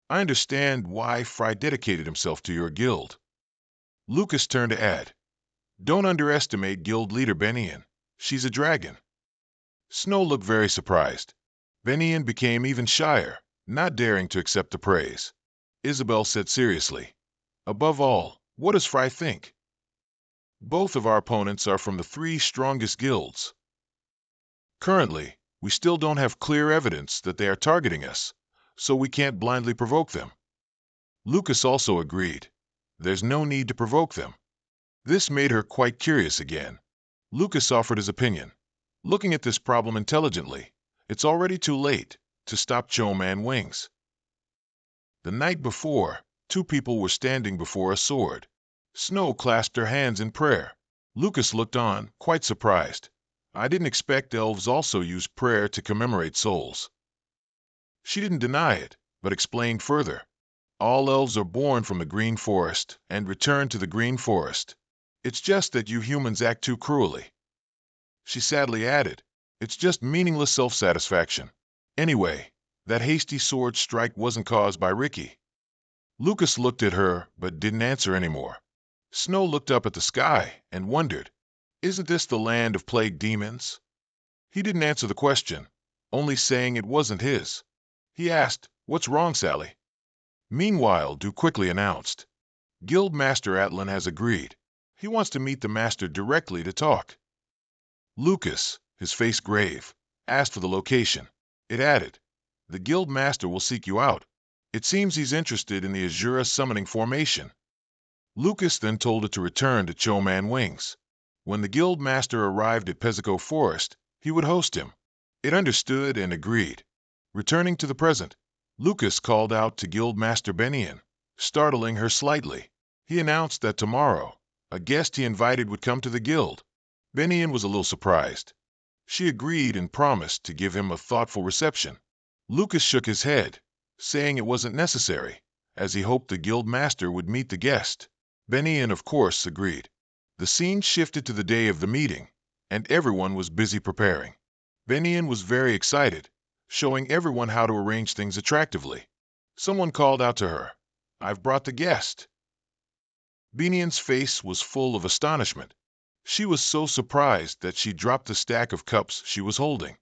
Speaker 1: I understand why Frey dedicated himself to your guild." Lucas turned to add, "Don't underestimate guild leader Benian. She's a dragon." Snow looked very surprised. Benian became even shyer, not daring to accept the praise. Isabel said seriously, "Above all, what does Frey think?" "Both of our opponents are from the 3 strongest guilds. Currently, we still don't have clear evidence that they are targeting us, so we can't blindly provoke them." Lucas also agreed. There's no need to provoke them. This made her quite curious again. Lucas offered his opinion. "Looking at this problem intelligently, it's already too late to stop Choman Wings." The night before, 2 people were standing before a sword. Snow clasped her hands in prayer. Lucas looked on, quite surprised. "I didn't expect elves also use prayer to commemorate souls." She didn't deny it, but explained further. All elves are born from the Green Forest and return to the Green Forest. It's just that you humans act too cruelly." She sadly added, "It's just meaningless self-satisfaction. Anyway, that hasty sword strike wasn't caused by Ricky." Lucas looked at her, but didn't answer anymore. Snow looked up at the sky and wondered, "Isn't this the land of plague demons?" He didn't answer the question, only saying it wasn't his. He asked, "What's wrong, Sally?" Meanwhile, Du quickly announced, "Guild Master Atlan has agreed. He wants to meet the Master directly to talk." Lucas, his face grave, asked for the location. It added, "The Guild Master will seek you out. It seems he's interested in the Azura summoning formation." Lucas then told it to return to Choman Wings. When the Guild Master arrived at Pesico Forest, he would host him. It understood and agreed. Returning to the present, Lucas called out to Guild Master Benian, startling her slightly. He announced that tomorrow, a guest he invited would come to the guild. Benian was a little surprised. She agreed and promised to give him a thoughtful reception. Lucas shook his head, saying it wasn't necessary, as he hoped the guild master would meet the guest. Benian, of course, agreed. The scene shifted to the day of the meeting, and everyone was busy preparing. Benian was very excited, showing everyone how to arrange things attractively. Someone called out to her, "I've brought the guest." Benian's face was full of astonishment. She was so surprised that she dropped the stack of cups she was holding.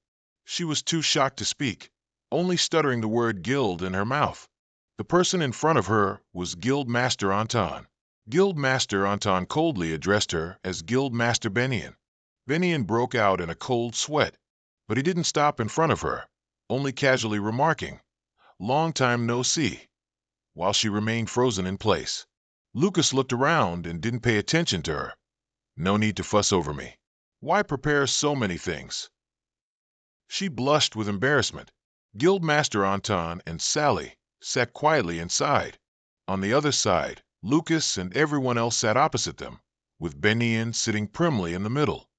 Speaker 1: She was too shocked to speak, only stuttering the word guild in her mouth. The person in front of her was Guild Master Anton. Guild Master Anton coldly addressed her as Guild Master Benian. Benian broke out in a cold sweat, but he didn't stop in front of her, only casually remarking, "Long time no see," while she remained frozen in place. Lucas looked around and didn't pay attention to her. "No need to fuss over me. Why prepare so many things?" She blushed with embarrassment. Guildmaster Anton and Sally sat quietly inside. On the other side, Lucas and everyone else sat opposite them, with Benian sitting primly in the middle.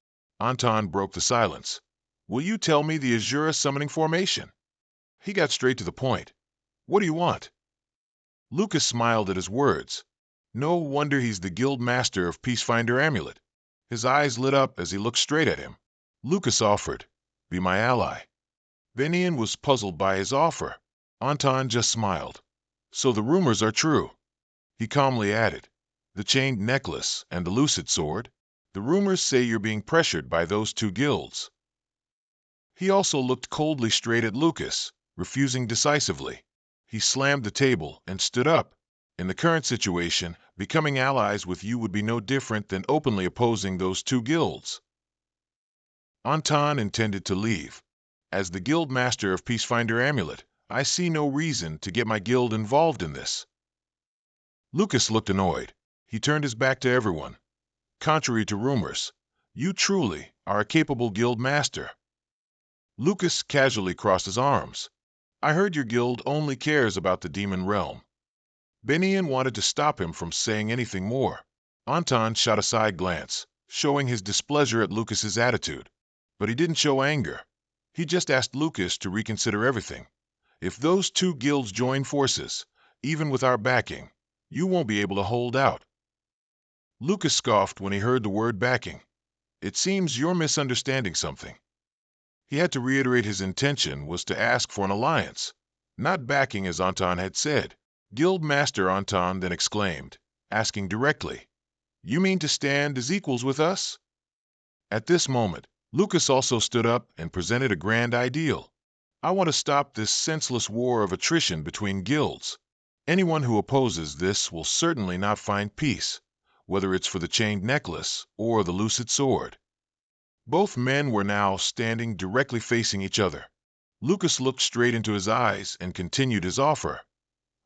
Speaker 1: Anton broke the silence. "Will you tell me the Azura summoning formation?" He got straight to the point. "What do you want?" Lucas smiled at his words. No wonder he's the guild master of Peacefinder Amulet. His eyes lit up as he looked straight at him. Lucas offered, "Be my ally." Benian was puzzled by his offer. Anton just smiled. "So the rumors are true." He calmly added, "The chained necklace and the lucid sword. The rumors say you're being pressured by those two guilds." He also looked coldly straight at Lucas, refusing decisively. He slammed the table and stood up. "In the current situation, becoming allies with you would be no different than openly opposing those two guilds." Anton intended to leave. "As the guild master of Peacefinder Amulet, I see no reason to get my guild involved in this." Lucas looked annoyed. He turned his back to everyone. "Contrary to rumors, you truly are a capable guild master." Lucas casually crossed his arms. "I heard your guild only cares about the demon realm." Benian wanted to stop him from saying anything more. Anton shot a side glance, showing his displeasure at Lucas's attitude. But he didn't show anger. He just asked Lucas to reconsider everything. "If those two guilds join forces, even with our backing, you won't be able to hold out." Lucas scoffed when he heard the word backing. "It seems you're misunderstanding something." He had to reiterate his intention was to ask for an alliance, not backing as Anton had said. Guild Master Anton then exclaimed, asking directly, "You mean to stand as equals with us?" At this moment, Lucas also stood up and presented a grand ideal. "I want to stop this senseless war of attrition between guilds. Anyone who opposes this will certainly not find peace, whether it's for the chained necklace or the lucid sword." Both men were now standing directly facing each other. Lucas looked straight into his eyes and continued his offer.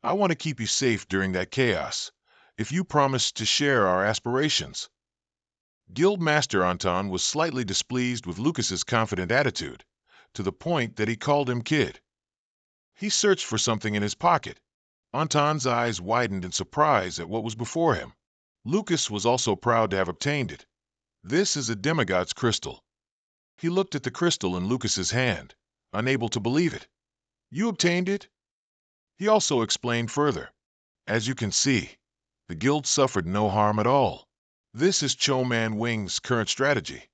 Speaker 1: "I want to keep you safe during that chaos, if you promise to share our aspirations." Guildmaster Anton was slightly displeased with Lucas's confident attitude, to the point that he called him kid. He searched for something in his pocket. Anton's eyes widened in surprise at what was before him. Lucas was also proud to have obtained it. "This is a demigod's crystal." He looked at the crystal in Lucas's hand, unable to believe it. "You obtained it?" He also explained further. As you can see, the guild suffered no harm at all. This is Cho-Man Wing's current strategy.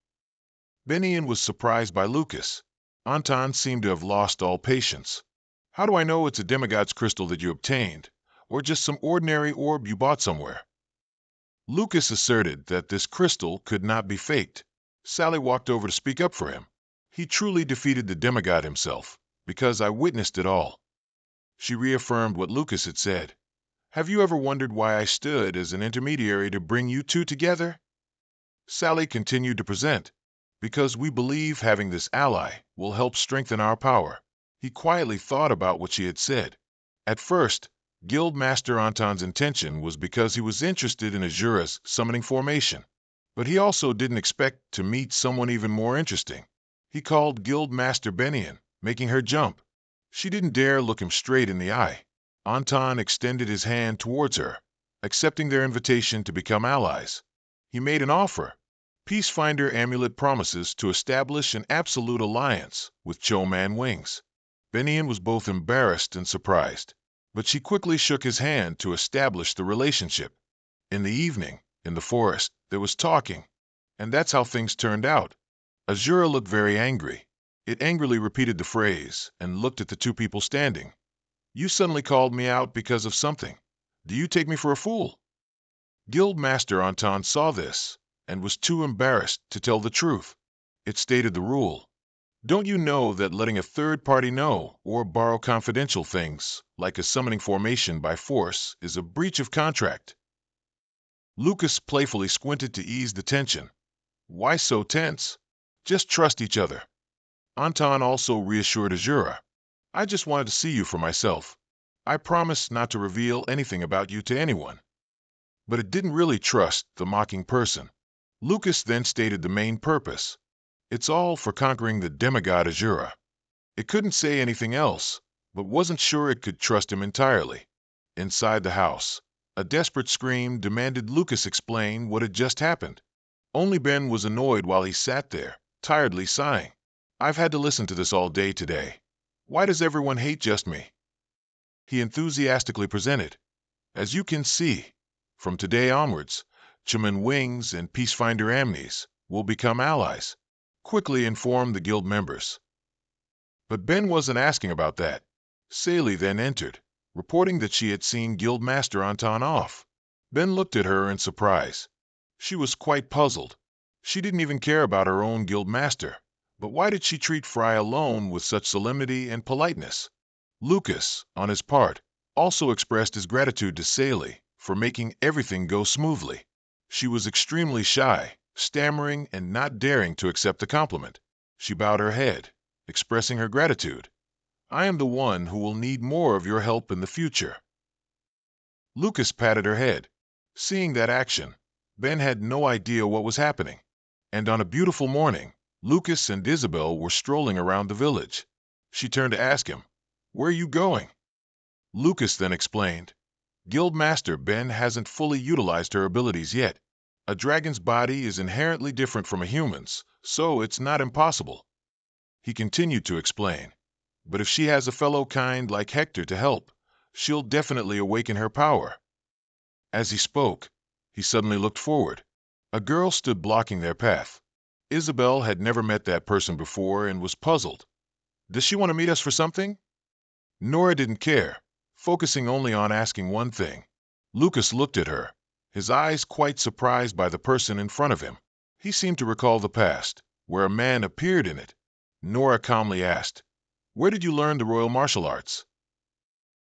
Speaker 1: Benian was surprised by Lucas. Anton seemed to have lost all patience. How do I know it's a demigod's crystal that you obtained, or just some ordinary orb you bought somewhere? Lucas asserted that this crystal could not be faked. Sally walked over to speak up for him. He truly defeated the demigod himself, because I witnessed it all. She reaffirmed what Lucas had said. Have you ever wondered why I stood as an intermediary to bring you two together? Sally continued to present. Because we believe having this ally will help strengthen our power. He quietly thought about what she had said. At first, Guildmaster Anton's intention was because he was interested in Azura's summoning formation. But he also didn't expect to meet someone even more interesting. He called Guildmaster Benian, making her jump. She didn't dare look him straight in the eye. Anton extended his hand towards her, accepting their invitation to become allies. He made an offer. Peacefinder Amulet promises to establish an absolute alliance with Cho-Man Wings. Benian was both embarrassed and surprised, but she quickly shook his hand to establish the relationship. In the evening, in the forest, there was talking, and that's how things turned out. Azura looked very angry. It angrily repeated the phrase and looked at the two people standing. You suddenly called me out because of something. Do you take me for a fool? Guildmaster Anton saw this and was too embarrassed to tell the truth. It stated the rule. Don't you know that letting a third party know or borrow confidential things, like a summoning formation by force, is a breach of contract? Lucas playfully squinted to ease the tension. Why so tense? Just trust each other. Anton also reassured Azura. I just wanted to see you for myself. I promise not to reveal anything about you to anyone. But it didn't really trust the mocking person. Lucas then stated the main purpose. It's all for conquering the demigod Azura. It couldn't say anything else, but wasn't sure it could trust him entirely. Inside the house, a desperate scream demanded Lucas explain what had just happened. Only Ben was annoyed while he sat there, tiredly sighing. I've had to listen to this all day today. Why does everyone hate just me? He enthusiastically presented. As you can see, from today onwards, Cho-Man Wings and Peacefinder Amnes will become allies. Quickly informed the guild members. But Ben wasn't asking about that. Sally then entered, reporting that she had seen Guildmaster Anton off. Ben looked at her in surprise. She was quite puzzled. She didn't even care about her own guildmaster. But why did she treat Frey alone with such solemnity and politeness? Lucas, on his part, also expressed his gratitude to Sally for making everything go smoothly. She was extremely shy, stammering and not daring to accept the compliment. She bowed her head, expressing her gratitude. I am the one who will need more of your help in the future. Lucas patted her head. Seeing that action, Ben had no idea what was happening. And on a beautiful morning, Lucas and Isabel were strolling around the village. She turned to ask him, Where are you going? Lucas then explained, Guildmaster Ben hasn't fully utilized her abilities yet. A dragon's body is inherently different from a human's, so it's not impossible. He continued to explain, but if she has a fellow kind like Hector to help, she'll definitely awaken her power. As he spoke, he suddenly looked forward. A girl stood blocking their path. Isabel had never met that person before and was puzzled. Does she want to meet us for something? Nora didn't care, focusing only on asking one thing. Lucas looked at her, his eyes quite surprised by the person in front of him. He seemed to recall the past, where a man appeared in it. Nora calmly asked, Where did you learn the royal martial arts?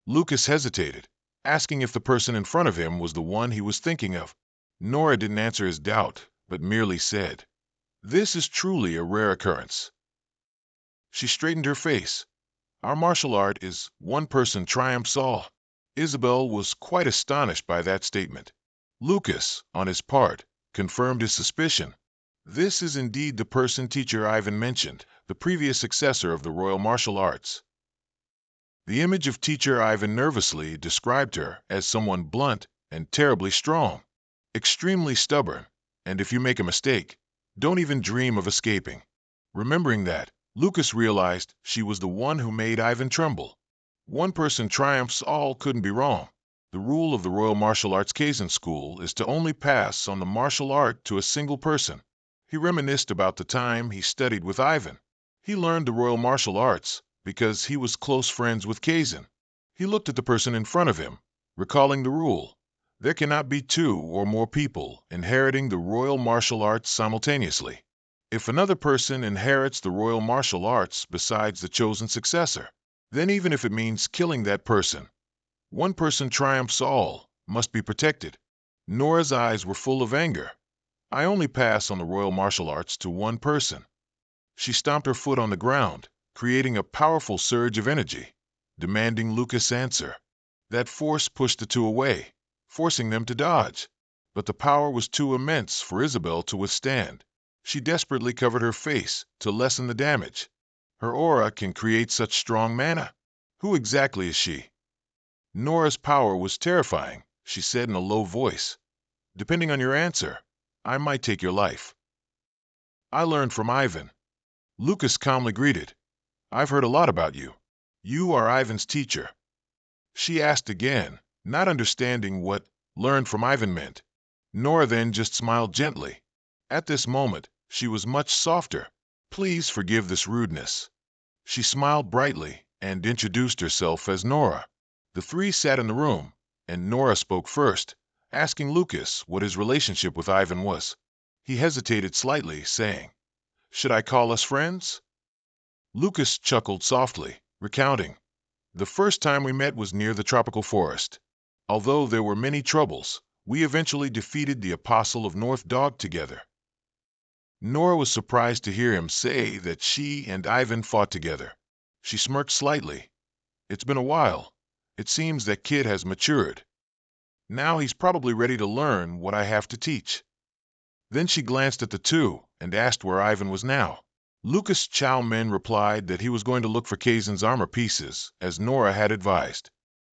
Speaker 1: Lucas hesitated, asking if the person in front of him was the one he was thinking of. Nora didn't answer his doubt, but merely said, This is truly a rare occurrence. She straightened her face. Our martial art is one person triumphs all. Isabel was quite astonished by that statement. Lucas, on his part, confirmed his suspicion. This is indeed the person Teacher Ivan mentioned, the previous successor of the royal martial arts. The image of Teacher Ivan nervously described her as someone blunt and terribly strong, extremely stubborn, and if you make a mistake, don't even dream of escaping. Remembering that, Lucas realized she was the one who made Ivan tremble. One person triumphs all couldn't be wrong. The rule of the Royal Martial Arts Kaizen School is to only pass on the martial art to a single person. He reminisced about the time he studied with Ivan. He learned the Royal Martial Arts because he was close friends with Kaizen. He looked at the person in front of him, recalling the rule. There cannot be two or more people inheriting the Royal Martial Arts simultaneously. If another person inherits the Royal Martial Arts besides the chosen successor, then even if it means killing that person, one person triumphs all, must be protected. Nora's eyes were full of anger. I only pass on the Royal Martial Arts to one person. She stomped her foot on the ground, creating a powerful surge of energy, demanding Lucas' answer. That force pushed the two away, forcing them to dodge. But the power was too immense for Isabel to withstand. She desperately covered her face to lessen the damage. Her aura can create such strong mana. Who exactly is she? Nora's power was terrifying, she said in a low voice. Depending on your answer, I might take your life. I learned from Ivan. Lucas calmly greeted. I've heard a lot about you. You are Ivan's teacher. She asked again, not understanding what learned from Ivan meant. Nora then just smiled gently. At this moment, she was much softer. Please forgive this rudeness. She smiled brightly and introduced herself as Nora. The three sat in the room, and Nora spoke first, asking Lucas what his relationship with Ivan was. He hesitated slightly, saying, Should I call us friends? Lucas chuckled softly, recounting, The first time we met was near the tropical forest. Although there were many troubles, we eventually defeated the Apostle of North Dog together. Nora was surprised to hear him say that she and Ivan fought together. She smirked slightly. It's been a while. It seems that kid has matured. Now he's probably ready to learn what I have to teach. Then she glanced at the two and asked where Ivan was now. Lucas Chow Min replied that he was going to look for Kaizen's armor pieces, as Nora had advised.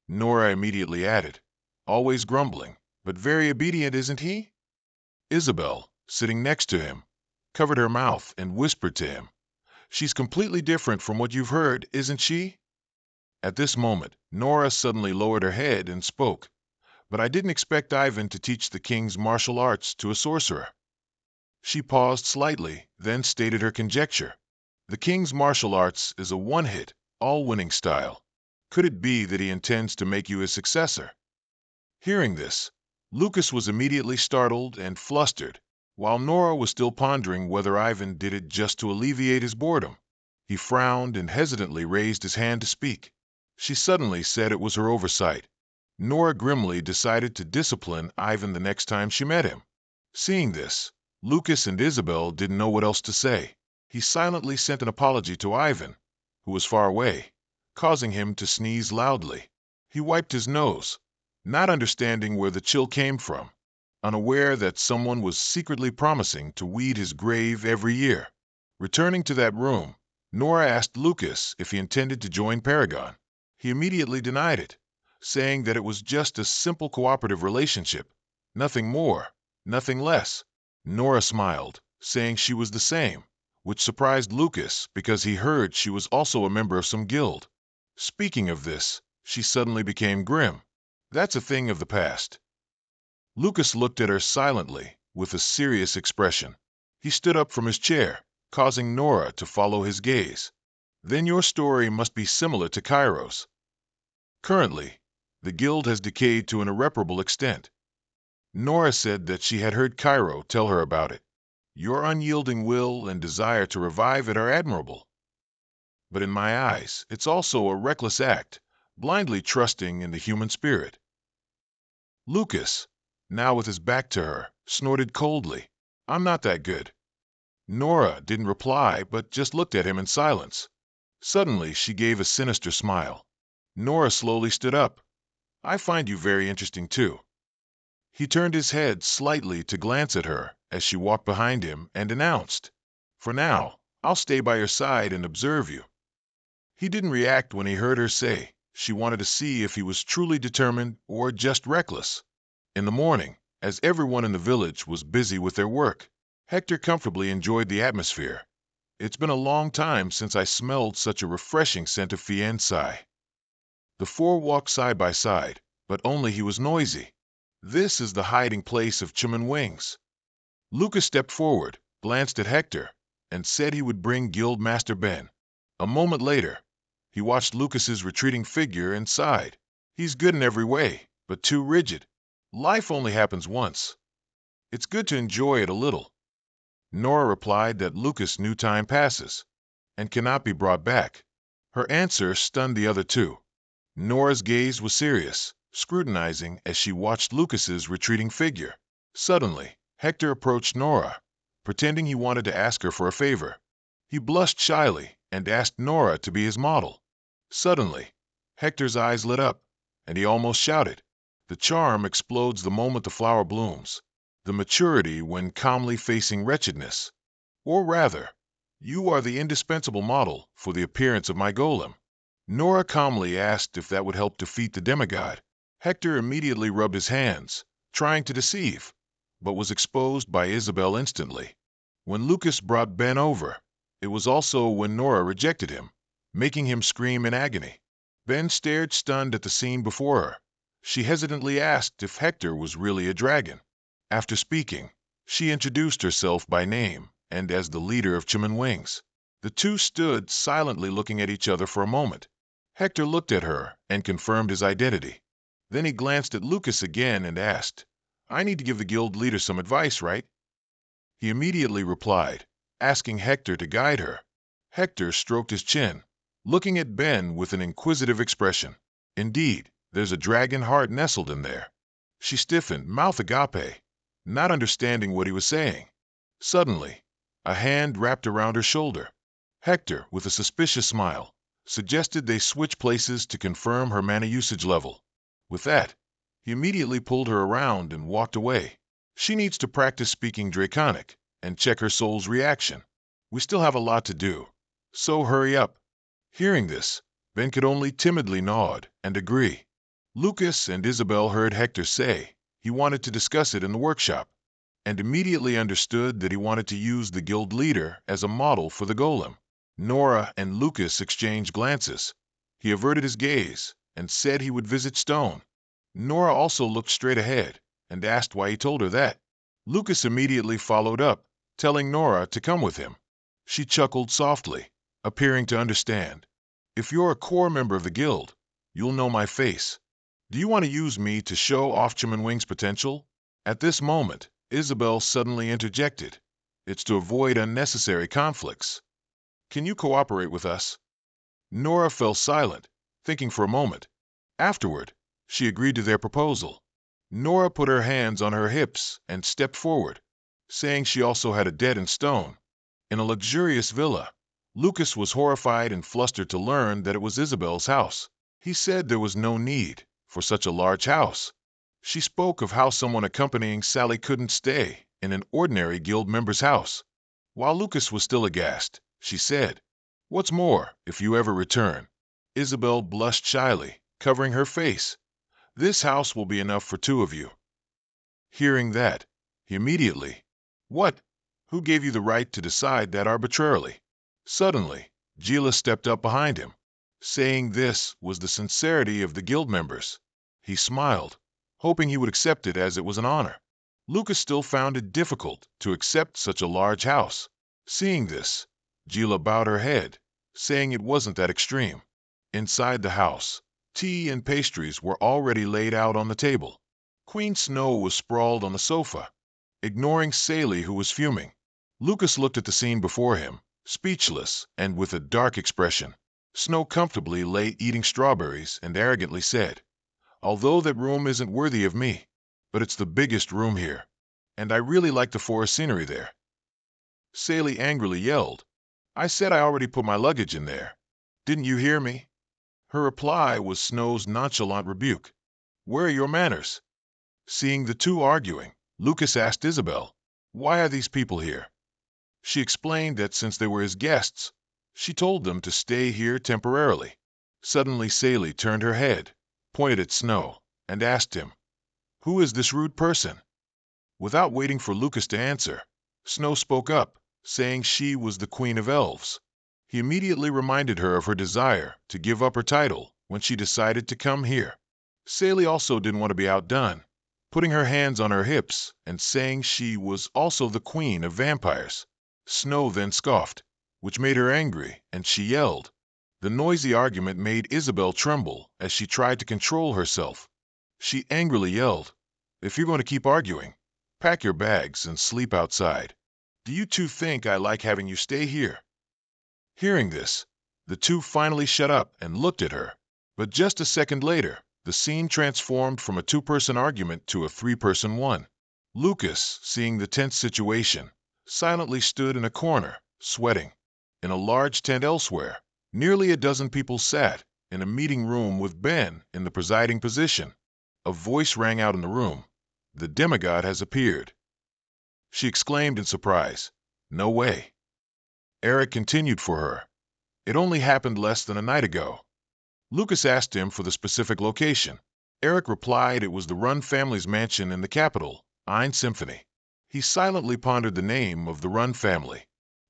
Speaker 1: Nora immediately added, Always grumbling, but very obedient, isn't he? Isabel, sitting next to him, covered her mouth and whispered to him, She's completely different from what you've heard, isn't she? At this moment, Nora suddenly lowered her head and spoke, But I didn't expect Ivan to teach the king's martial arts to a sorcerer. She paused slightly, then stated her conjecture. The king's martial arts is a one-hit, all-winning style. Could it be that he intends to make you his successor? Hearing this, Lucas was immediately startled and flustered, while Nora was still pondering whether Ivan did it just to alleviate his boredom. He frowned and hesitantly raised his hand to speak. She suddenly said it was her oversight. Nora grimly decided to discipline Ivan the next time she met him. Seeing this, Lucas and Isabel didn't know what else to say. He silently sent an apology to Ivan, who was far away, causing him to sneeze loudly. He wiped his nose, not understanding where the chill came from, unaware that someone was secretly promising to weed his grave every year. Returning to that room, Nora asked Lucas if he intended to join Paragon. He immediately denied it, saying that it was just a simple cooperative relationship, nothing more, nothing less. Nora smiled, saying she was the same, which surprised Lucas because he heard she was also a member of some guild. Speaking of this, she suddenly became grim. That's a thing of the past. Lucas looked at her silently, with a serious expression. He stood up from his chair, causing Nora to follow his gaze. Then your story must be similar to Cairo's. Currently, the guild has decayed to an irreparable extent. Nora said that she had heard Cairo tell her about it. Your unyielding will and desire to revive it are admirable. But in my eyes, it's also a reckless act, blindly trusting in the human spirit. Lucas, now with his back to her, snorted coldly. I'm not that good. Nora didn't reply, but just looked at him in silence. Suddenly, she gave a sinister smile. Nora slowly stood up. I find you very interesting, too. He turned his head slightly to glance at her as she walked behind him and announced, For now, I'll stay by your side and observe you. He didn't react when he heard her say she wanted to see if he was truly determined or just reckless. In the morning, as everyone in the village was busy with their work, Hector comfortably enjoyed the atmosphere. It's been a long time since I smelled such a refreshing scent of fiancé. The four walked side by side, but only he was noisy. This is the hiding place of Chum and Wings. Lucas stepped forward, glanced at Hector, and said he would bring Guild Master Ben. A moment later, he watched Lucas's retreating figure and sighed. He's good in every way, but too rigid. Life only happens once. It's good to enjoy it a little. Nora replied that Lucas knew time passes and cannot be brought back. Her answer stunned the other two. Nora's gaze was serious, scrutinizing as she watched Lucas's retreating figure. Suddenly, Hector approached Nora, pretending he wanted to ask her for a favor. He blushed shyly and asked Nora to be his model. Suddenly, Hector's eyes lit up, and he almost shouted. The charm explodes the moment the flower blooms, the maturity when calmly facing wretchedness. Or rather, you are the indispensable model for the appearance of my golem. Nora calmly asked if that would help defeat the demigod. Hector immediately rubbed his hands, trying to deceive, but was exposed by Isabel instantly. When Lucas brought Ben over, it was also when Nora rejected him, making him scream in agony. Ben stared stunned at the scene before her. She hesitantly asked if Hector was really a dragon. After speaking, she introduced herself by name and as the leader of Chum and Wings. The two stood silently looking at each other for a moment. Hector looked at her and confirmed his identity. Then he glanced at Lucas again and asked, I need to give the guild leader some advice, right? He immediately replied, asking Hector to guide her. Hector stroked his chin, looking at Ben with an inquisitive expression. Indeed, there's a dragon heart nestled in there. She stiffened, mouth agape, not understanding what he was saying. Suddenly, a hand wrapped around her shoulder. Hector, with a suspicious smile, suggested they switch places to confirm her mana usage level. With that, he immediately pulled her around and walked away. She needs to practice speaking Draconic and check her soul's reaction. We still have a lot to do, so hurry up. Hearing this, Ben could only timidly nod and agree. Lucas and Isabel heard Hector say he wanted to discuss it in the workshop, and immediately understood that he wanted to use the guild leader as a model for the golem. Nora and Lucas exchanged glances. He averted his gaze and said he would visit Stone. Nora also looked straight ahead and asked why he told her that. Lucas immediately followed up, telling Nora to come with him. She chuckled softly, appearing to understand. If you're a core member of the guild, you'll know my face. Do you want to use me to show off Chum and Wings' potential? At this moment, Isabel suddenly interjected. It's to avoid unnecessary conflicts. Can you cooperate with us? Nora fell silent, thinking for a moment. Afterward, she agreed to their proposal. Nora put her hands on her hips and stepped forward, saying she also had a debt in stone. In a luxurious villa, Lucas was horrified and flustered to learn that it was Isabel's house. He said there was no need for such a large house. She spoke of how someone accompanying Sally couldn't stay in an ordinary guild member's house. While Lucas was still aghast, she said, What's more, if you ever return? Isabel blushed shyly, covering her face. This house will be enough for two of you. Hearing that, he immediately, What? Who gave you the right to decide that arbitrarily? Suddenly, Gila stepped up behind him, saying this was the sincerity of the guild members. He smiled, hoping he would accept it as it was an honor. Lucas still found it difficult to accept such a large house. Seeing this, Gila bowed her head, saying it wasn't that extreme. Inside the house, tea and pastries were already laid out on the table. Queen Snow was sprawled on the sofa, ignoring Saley, who was fuming. Lucas looked at the scene before him, speechless and with a dark expression. Snow comfortably lay eating strawberries and arrogantly said, Although that room isn't worthy of me, but it's the biggest room here, and I really like the forest scenery there. Saley angrily yelled, I said I already put my luggage in there. Didn't you hear me? Her reply was Snow's nonchalant rebuke. Where are your manners? Seeing the two arguing, Lucas asked Isabel, Why are these people here? She explained that since they were his guests, she told them to stay here temporarily. Suddenly Saley turned her head, pointed at Snow, and asked him, Who is this rude person? Without waiting for Lucas to answer, Snow spoke up, saying she was the Queen of Elves. He immediately reminded her of her desire to give up her title when she decided to come here. Saley also didn't want to be outdone, putting her hands on her hips and saying she was also the queen of vampires. Snow then scoffed, which made her angry, and she yelled. The noisy argument made Isabel tremble as she tried to control herself. She angrily yelled, "If you're going to keep arguing, pack your bags and sleep outside. Do you two think I like having you stay here?" Hearing this, the two finally shut up and looked at her. But just a second later, the scene transformed from a two-person argument to a three-person one. Lucas, seeing the tense situation, silently stood in a corner, sweating. In a large tent elsewhere, nearly a dozen people sat in a meeting room with Ben in the presiding position. A voice rang out in the room. "The demigod has appeared." She exclaimed in surprise. "No way." Eric continued for her. "It only happened less than a night ago." Lucas asked him for the specific location. Eric replied it was the Run family's mansion in the capital, Ein Symphony. He silently pondered the name of the Run family.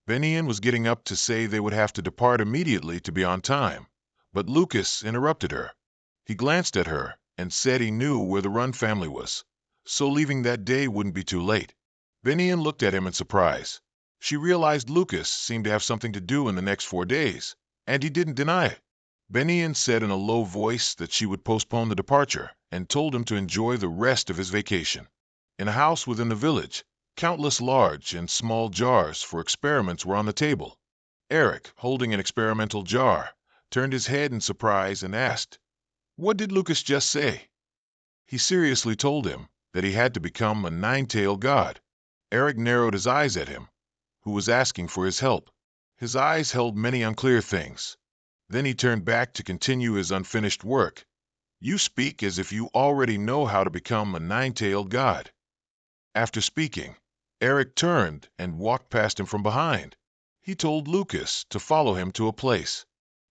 Speaker 1: Benian was getting up to say they would have to depart immediately to be on time, but Lucas interrupted her. He glanced at her and said he knew where the Run family was, so leaving that day wouldn't be too late. Benian looked at him in surprise. She realized Lucas seemed to have something to do in the next 4 days, and he didn't deny it. Benian said in a low voice that she would postpone the departure and told him to enjoy the rest of his vacation. In a house within the village, countless large and small jars for experiments were on the table. Eric, holding an experimental jar, turned his head in surprise and asked, "What did Lucas just say?" He seriously told him that he had to become a nine-tailed god. Eric narrowed his eyes at him, who was asking for his help. His eyes held many unclear things. Then he turned back to continue his unfinished work. "You speak as if you already know how to become a nine-tailed god." After speaking, Eric turned and walked past him from behind. He told Lucas to follow him to a place.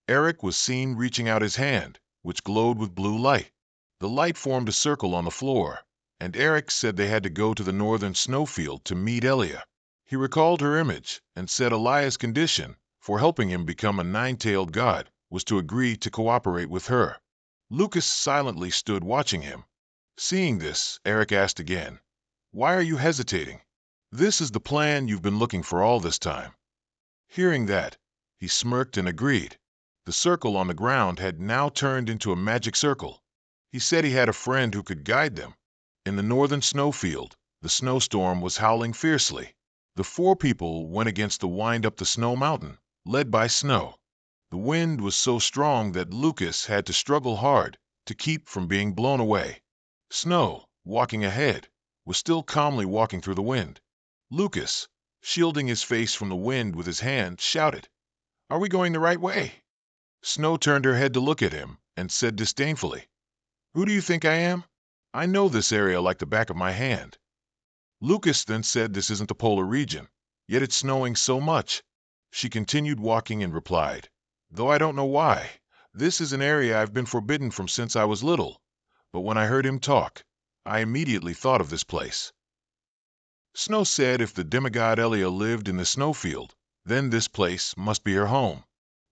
Speaker 1: Eric was seen reaching out his hand, which glowed with blue light. The light formed a circle on the floor, and Eric said they had to go to the northern snowfield to meet Elia. He recalled her image and said Elia's condition for helping him become a nine-tailed god was to agree to cooperate with her. Lucas silently stood watching him. Seeing this, Eric asked again, "Why are you hesitating? This is the plan you've been looking for all this time." Hearing that, he smirked and agreed. The circle on the ground had now turned into a magic circle. He said he had a friend who could guide them. In the northern snowfield, the snowstorm was howling fiercely. The 4 people went against the wind up the snow mountain, led by Snow. The wind was so strong that Lucas had to struggle hard to keep from being blown away. Snow, walking ahead, was still calmly walking through the wind. Lucas, shielding his face from the wind with his hand, shouted, "Are we going the right way?" Snow turned her head to look at him and said disdainfully, "Who do you think I am? I know this area like the back of my hand." Lucas then said this isn't the polar region, yet it's snowing so much. She continued walking and replied, "Though I don't know why, this is an area I've been forbidden from since I was little, but when I heard him talk, I immediately thought of this place." Snow said if the demigod Elia lived in the snowfield, then this place must be her home.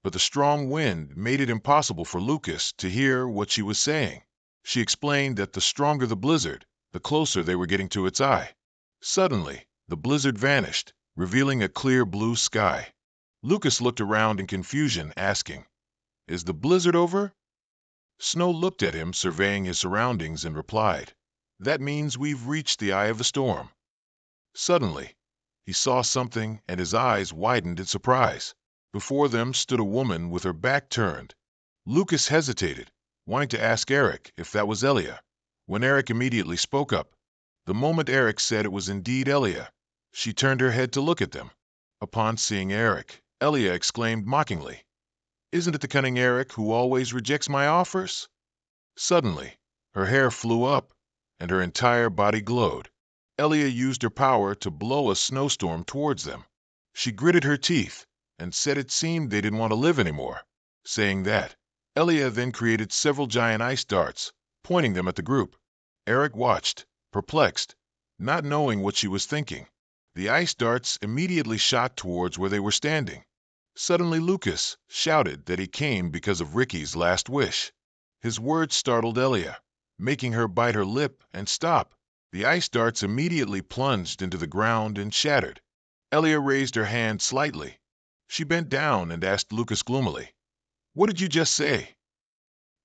Speaker 1: But the strong wind made it impossible for Lucas to hear what she was saying. She explained that the stronger the blizzard, the closer they were getting to its eye. Suddenly, the blizzard vanished, revealing a clear blue sky. Lucas looked around in confusion, asking, "Is the blizzard over?" Snow looked at him, surveying his surroundings, and replied, "That means we've reached the eye of the storm." Suddenly, he saw something and his eyes widened in surprise. Before them stood a woman with her back turned. Lucas hesitated, wanting to ask Eric if that was Elia, when Eric immediately spoke up. The moment Eric said it was indeed Elia, she turned her head to look at them. Upon seeing Eric, Elia exclaimed mockingly, "Isn't it the cunning Eric who always rejects my offers?" Suddenly, her hair flew up, and her entire body glowed. Elia used her power to blow a snowstorm towards them. She gritted her teeth and said it seemed they didn't want to live anymore. Saying that, Elia then created several giant ice darts, pointing them at the group. Eric watched, perplexed, not knowing what she was thinking. The ice darts immediately shot towards where they were standing. Suddenly Lucas shouted that he came because of Ricky's last wish. His words startled Elia. making her bite her lip and stop. The ice darts immediately plunged into the ground and shattered. Elia raised her hand slightly. She bent down and asked Lucas gloomily, "What did you just say?"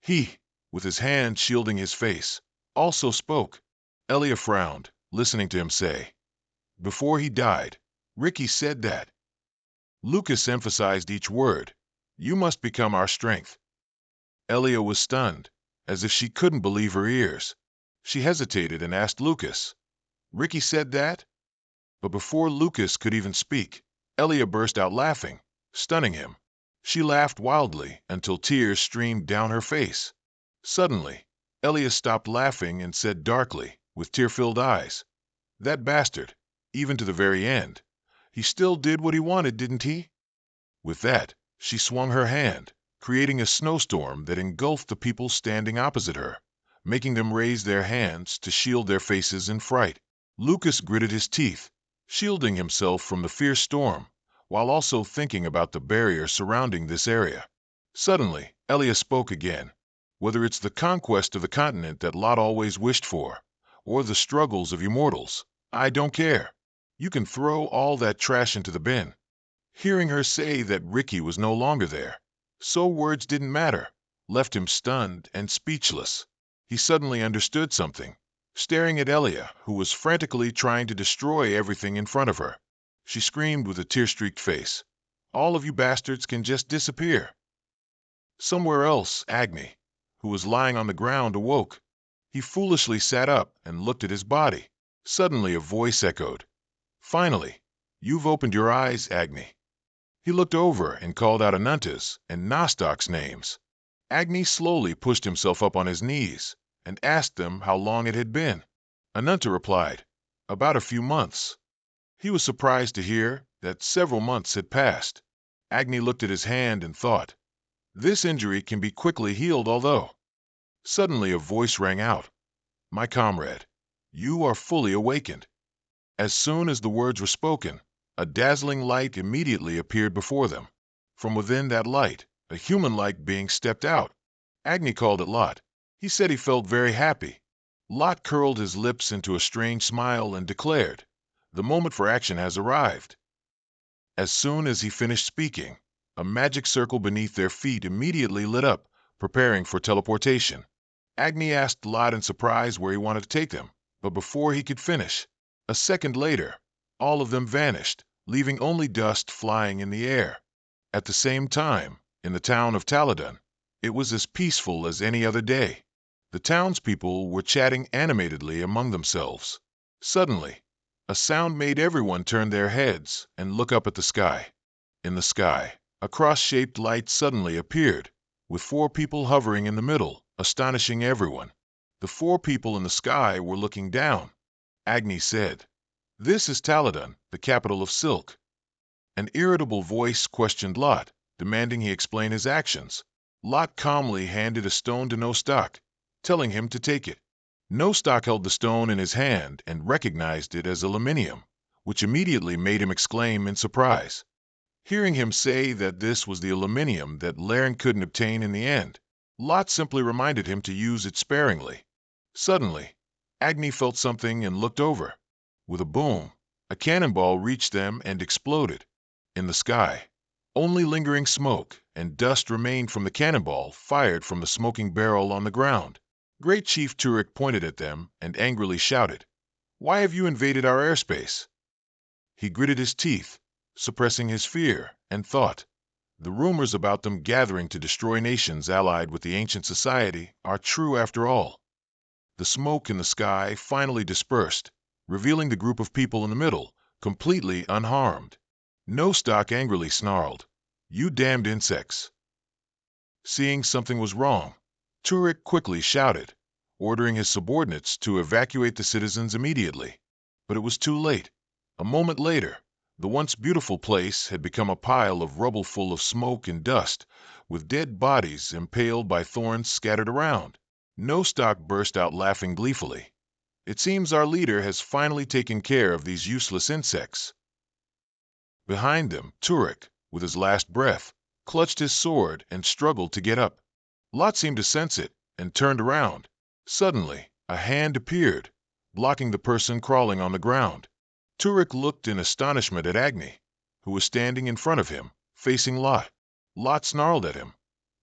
Speaker 1: He, with his hand shielding his face, also spoke. Elia frowned, listening to him say, "Before he died, Ricky said that." Lucas emphasized each word. "You must become our strength." Elia was stunned, as if she couldn't believe her ears. She hesitated and asked Lucas, "Ricky said that?" But before Lucas could even speak, Elia burst out laughing, stunning him. She laughed wildly until tears streamed down her face. Suddenly, Elia stopped laughing and said darkly, with tear-filled eyes, "That bastard, even to the very end, he still did what he wanted, didn't he?" With that, she swung her hand, creating a snowstorm that engulfed the people standing opposite her, making them raise their hands to shield their faces in fright. Lucas gritted his teeth, shielding himself from the fierce storm, while also thinking about the barrier surrounding this area. Suddenly, Elia spoke again. "Whether it's the conquest of the continent that Lot always wished for, or the struggles of you mortals, I don't care. You can throw all that trash into the bin." Hearing her say that Ricky was no longer there, so words didn't matter, left him stunned and speechless. He suddenly understood something, staring at Elia, who was frantically trying to destroy everything in front of her. She screamed with a tear-streaked face, "All of you bastards can just disappear." Somewhere else, Agni, who was lying on the ground, awoke. He foolishly sat up and looked at his body. Suddenly a voice echoed, "Finally, you've opened your eyes, Agni." He looked over and called out Ananta's and Nostok's names. Agni slowly pushed himself up on his knees and asked them how long it had been. Ananta replied, "About a few months." He was surprised to hear that several months had passed. Agni looked at his hand and thought, "This injury can be quickly healed, although." Suddenly a voice rang out, "My comrade, you are fully awakened." As soon as the words were spoken, a dazzling light immediately appeared before them. From within that light, a human-like being stepped out. Agni called it Lot. He said he felt very happy. Lot curled his lips into a strange smile and declared, "The moment for action has arrived." As soon as he finished speaking, a magic circle beneath their feet immediately lit up, preparing for teleportation. Agni asked Lot in surprise where he wanted to take them, but before he could finish, a second later, all of them vanished, leaving only dust flying in the air. At the same time, in the town of Taladun, it was as peaceful as any other day. The townspeople were chatting animatedly among themselves. Suddenly, a sound made everyone turn their heads and look up at the sky. In the sky, a cross-shaped light suddenly appeared, with 4 people hovering in the middle, astonishing everyone. The 4 people in the sky were looking down. Agni said, "This is Taladun, the capital of Silk." An irritable voice questioned Lot, demanding he explain his actions. Lot calmly handed a stone to Nostok, telling him to take it. Nostok held the stone in his hand and recognized it as aluminium, which immediately made him exclaim in surprise. Hearing him say that this was the aluminium that Laren couldn't obtain in the end, Lot simply reminded him to use it sparingly. Suddenly, Agni felt something and looked over. With a boom, a cannonball reached them and exploded. In the sky, only lingering smoke and dust remained from the cannonball fired from the smoking barrel on the ground. Great Chief Turek pointed at them and angrily shouted, "Why have you invaded our airspace?" He gritted his teeth, suppressing his fear, and thought, the rumors about them gathering to destroy nations allied with the ancient society are true after all. The smoke in the sky finally dispersed, revealing the group of people in the middle, completely unharmed. Nostok angrily snarled, "You damned insects." Seeing something was wrong, Turek quickly shouted, ordering his subordinates to evacuate the citizens immediately. But it was too late. A moment later, the once beautiful place had become a pile of rubble full of smoke and dust, with dead bodies impaled by thorns scattered around. Nostok burst out laughing gleefully. "It seems our leader has finally taken care of these useless insects." Behind them, Turek, with his last breath, clutched his sword and struggled to get up. Lot seemed to sense it and turned around. Suddenly, a hand appeared, blocking the person crawling on the ground. Turek looked in astonishment at Agni, who was standing in front of him, facing Lot. Lot snarled at him.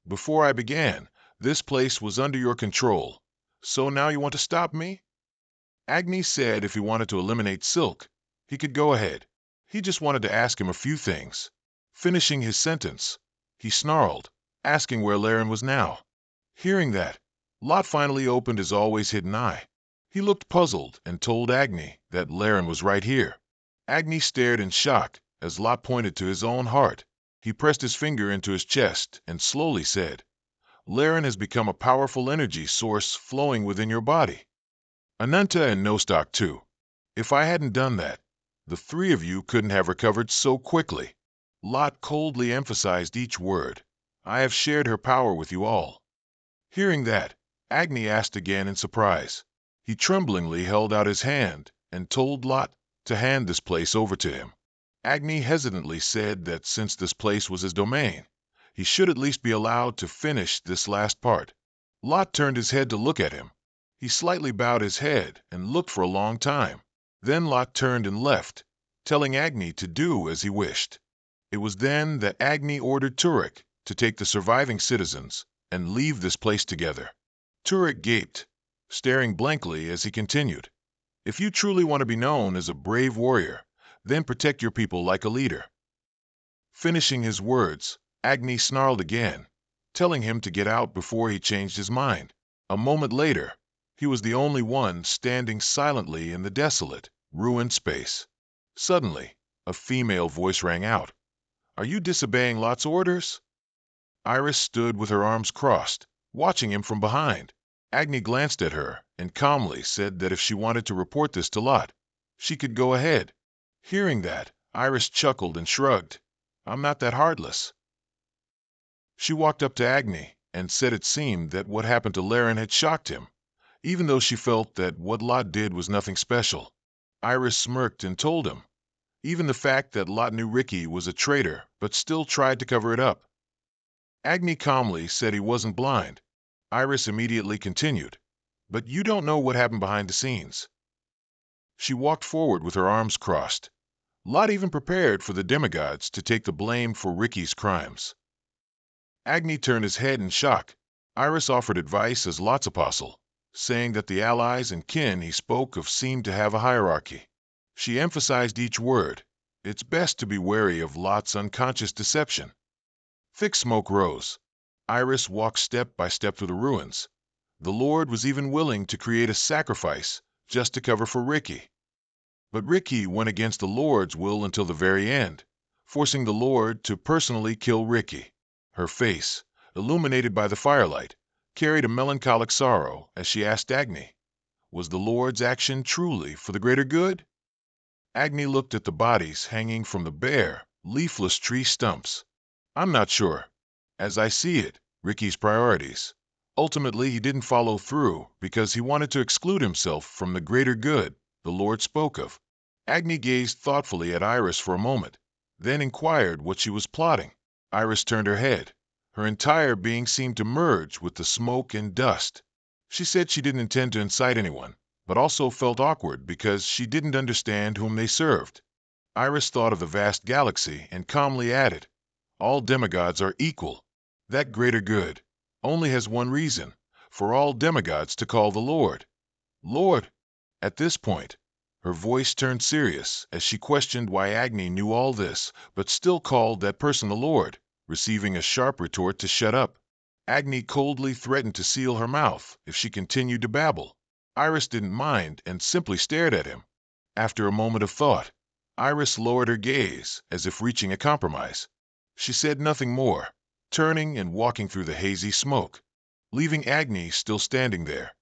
Speaker 1: "Before I began, this place was under your control. So now you want to stop me?" Agni said if he wanted to eliminate Silk, he could go ahead. He just wanted to ask him a few things. Finishing his sentence, he snarled, asking where Laren was now. Hearing that, Lot finally opened his always hidden eye. He looked puzzled and told Agni that Laren was right here. Agni stared in shock as Lot pointed to his own heart. He pressed his finger into his chest and slowly said, "Laren has become a powerful energy source flowing within your body. Ananta and Nostock too. If I hadn't done that, the three of you couldn't have recovered so quickly." Lot coldly emphasized each word. "I have shared her power with you all." Hearing that, Agni asked again in surprise. He tremblingly held out his hand and told Lot to hand this place over to him. Agni hesitantly said that since this place was his domain, he should at least be allowed to finish this last part. Lot turned his head to look at him. He slightly bowed his head and looked for a long time. Then Lot turned and left, telling Agni to do as he wished. It was then that Agni ordered Turek to take the surviving citizens and leave this place together. Turek gaped, staring blankly as he continued, "If you truly want to be known as a brave warrior, then protect your people like a leader." Finishing his words, Agni snarled again, telling him to get out before he changed his mind. A moment later, he was the only one standing silently in the desolate, ruined space. Suddenly, a female voice rang out. "Are you disobeying Lot's orders?" Iris stood with her arms crossed, watching him from behind. Agni glanced at her and calmly said that if she wanted to report this to Lot, she could go ahead. Hearing that, Iris chuckled and shrugged. "I'm not that heartless." She walked up to Agni and said it seemed that what happened to Laren had shocked him, even though she felt that what Lot did was nothing special. Iris smirked and told him, even the fact that Lot knew Ricky was a traitor but still tried to cover it up. Agni calmly said he wasn't blind. Iris immediately continued, "But you don't know what happened behind the scenes." She walked forward with her arms crossed. Lot even prepared for the demigods to take the blame for Ricky's crimes. Agni turned his head in shock. Iris offered advice as Lot's apostle, saying that the allies and kin he spoke of seemed to have a hierarchy. She emphasized each word. It's best to be wary of Lot's unconscious deception. Thick smoke rose. Iris walked step by step through the ruins. The Lord was even willing to create a sacrifice just to cover for Ricky. But Ricky went against the Lord's will until the very end, forcing the Lord to personally kill Ricky. Her face, illuminated by the firelight, carried a melancholic sorrow as she asked Agni, "Was the Lord's action truly for the greater good?" Agni looked at the bodies hanging from the bare, leafless tree stumps. "I'm not sure. As I see it, Ricky's priorities. Ultimately, he didn't follow through because he wanted to exclude himself from the greater good the Lord spoke of." Agni gazed thoughtfully at Iris for a moment, then inquired what she was plotting. Iris turned her head. Her entire being seemed to merge with the smoke and dust. She said she didn't intend to incite anyone, but also felt awkward because she didn't understand whom they served. Iris thought of the vast galaxy and calmly added, "All demigods are equal. That greater good only has one reason, for all demigods to call the Lord. Lord." At this point, her voice turned serious as she questioned why Agni knew all this, but still called that person the Lord, receiving a sharp retort to shut up. Agni coldly threatened to seal her mouth if she continued to babble. Iris didn't mind and simply stared at him. After a moment of thought, Iris lowered her gaze as if reaching a compromise. She said nothing more, turning and walking through the hazy smoke, leaving Agni still standing there.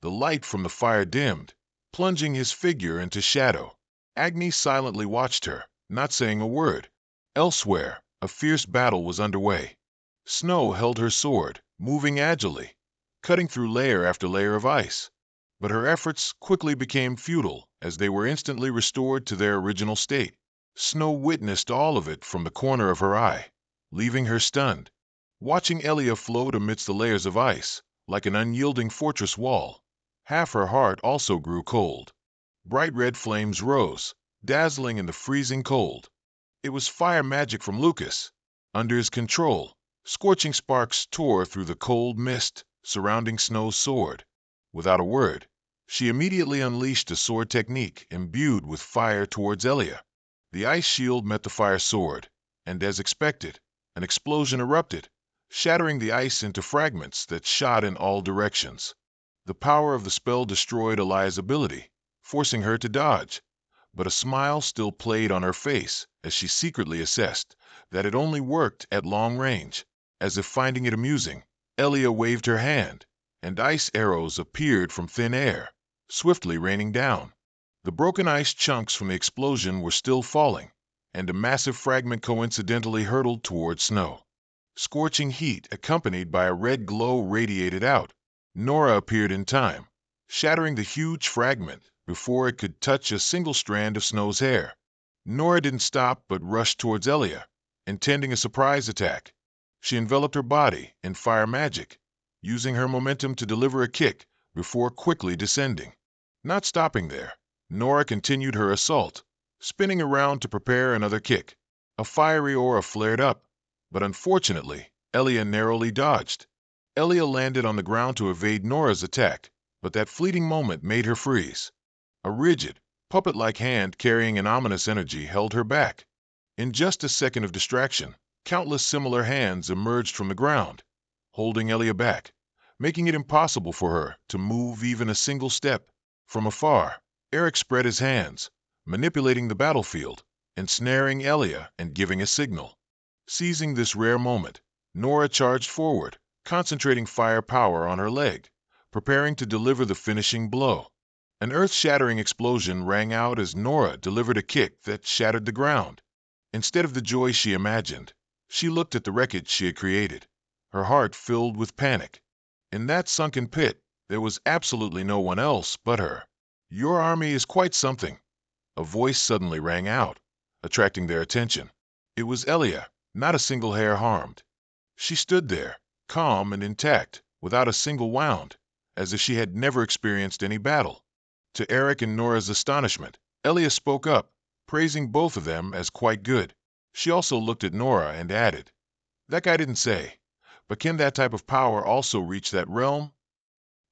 Speaker 1: The light from the fire dimmed, plunging his figure into shadow. Agni silently watched her, not saying a word. Elsewhere, a fierce battle was underway. Snow held her sword, moving agilely, cutting through layer after layer of ice. But her efforts quickly became futile as they were instantly restored to their original state. Snow witnessed all of it from the corner of her eye, leaving her stunned. Watching Elia float amidst the layers of ice, like an unyielding fortress wall, Half her heart also grew cold. Bright red flames rose, dazzling in the freezing cold. It was fire magic from Lucas. Under his control, scorching sparks tore through the cold mist surrounding Snow's sword. Without a word, she immediately unleashed a sword technique imbued with fire towards Elia. The ice shield met the fire sword, and as expected, an explosion erupted, shattering the ice into fragments that shot in all directions. The power of the spell destroyed Elia's ability, forcing her to dodge, but a smile still played on her face as she secretly assessed that it only worked at long range. As if finding it amusing, Elia waved her hand, and ice arrows appeared from thin air, swiftly raining down. The broken ice chunks from the explosion were still falling, and a massive fragment coincidentally hurtled toward Snow. Scorching heat accompanied by a red glow radiated out. Nora appeared in time, shattering the huge fragment before it could touch a single strand of Snow's hair. Nora didn't stop but rushed towards Elia, intending a surprise attack. She enveloped her body in fire magic, using her momentum to deliver a kick before quickly descending. Not stopping there, Nora continued her assault, spinning around to prepare another kick. A fiery aura flared up, but unfortunately, Elia narrowly dodged. Elia landed on the ground to evade Nora's attack, but that fleeting moment made her freeze. A rigid, puppet-like hand carrying an ominous energy held her back. In just a second of distraction, countless similar hands emerged from the ground, holding Elia back, making it impossible for her to move even a single step. From afar, Eric spread his hands, manipulating the battlefield, ensnaring Elia and giving a signal. Seizing this rare moment, Nora charged forward, concentrating fire power on her leg, preparing to deliver the finishing blow. An earth-shattering explosion rang out as Nora delivered a kick that shattered the ground. Instead of the joy she imagined, she looked at the wreckage she had created, her heart filled with panic. In that sunken pit, there was absolutely no one else but her. "Your army is quite something," a voice suddenly rang out, attracting their attention. It was Elia, not a single hair harmed. She stood there, calm and intact, without a single wound, as if she had never experienced any battle. To Eric and Nora's astonishment, Elia spoke up, praising both of them as quite good. She also looked at Nora and added, "That guy didn't say, but can that type of power also reach that realm?"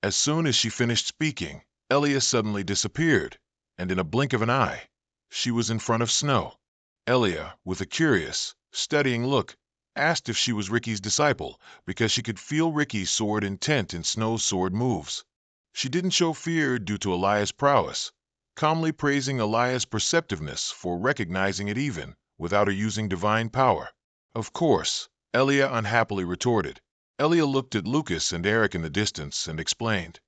Speaker 1: As soon as she finished speaking, Elia suddenly disappeared, and in a blink of an eye, she was in front of Snow. Elia, with a curious, studying look, asked if she was Ricky's disciple because she could feel Ricky's sword intent in Snow's sword moves. She didn't show fear due to Elia's prowess, calmly praising Elia's perceptiveness for recognizing it even without her using divine power. "Of course," Elia unhappily retorted. Elia looked at Lucas and Eric in the distance and explained,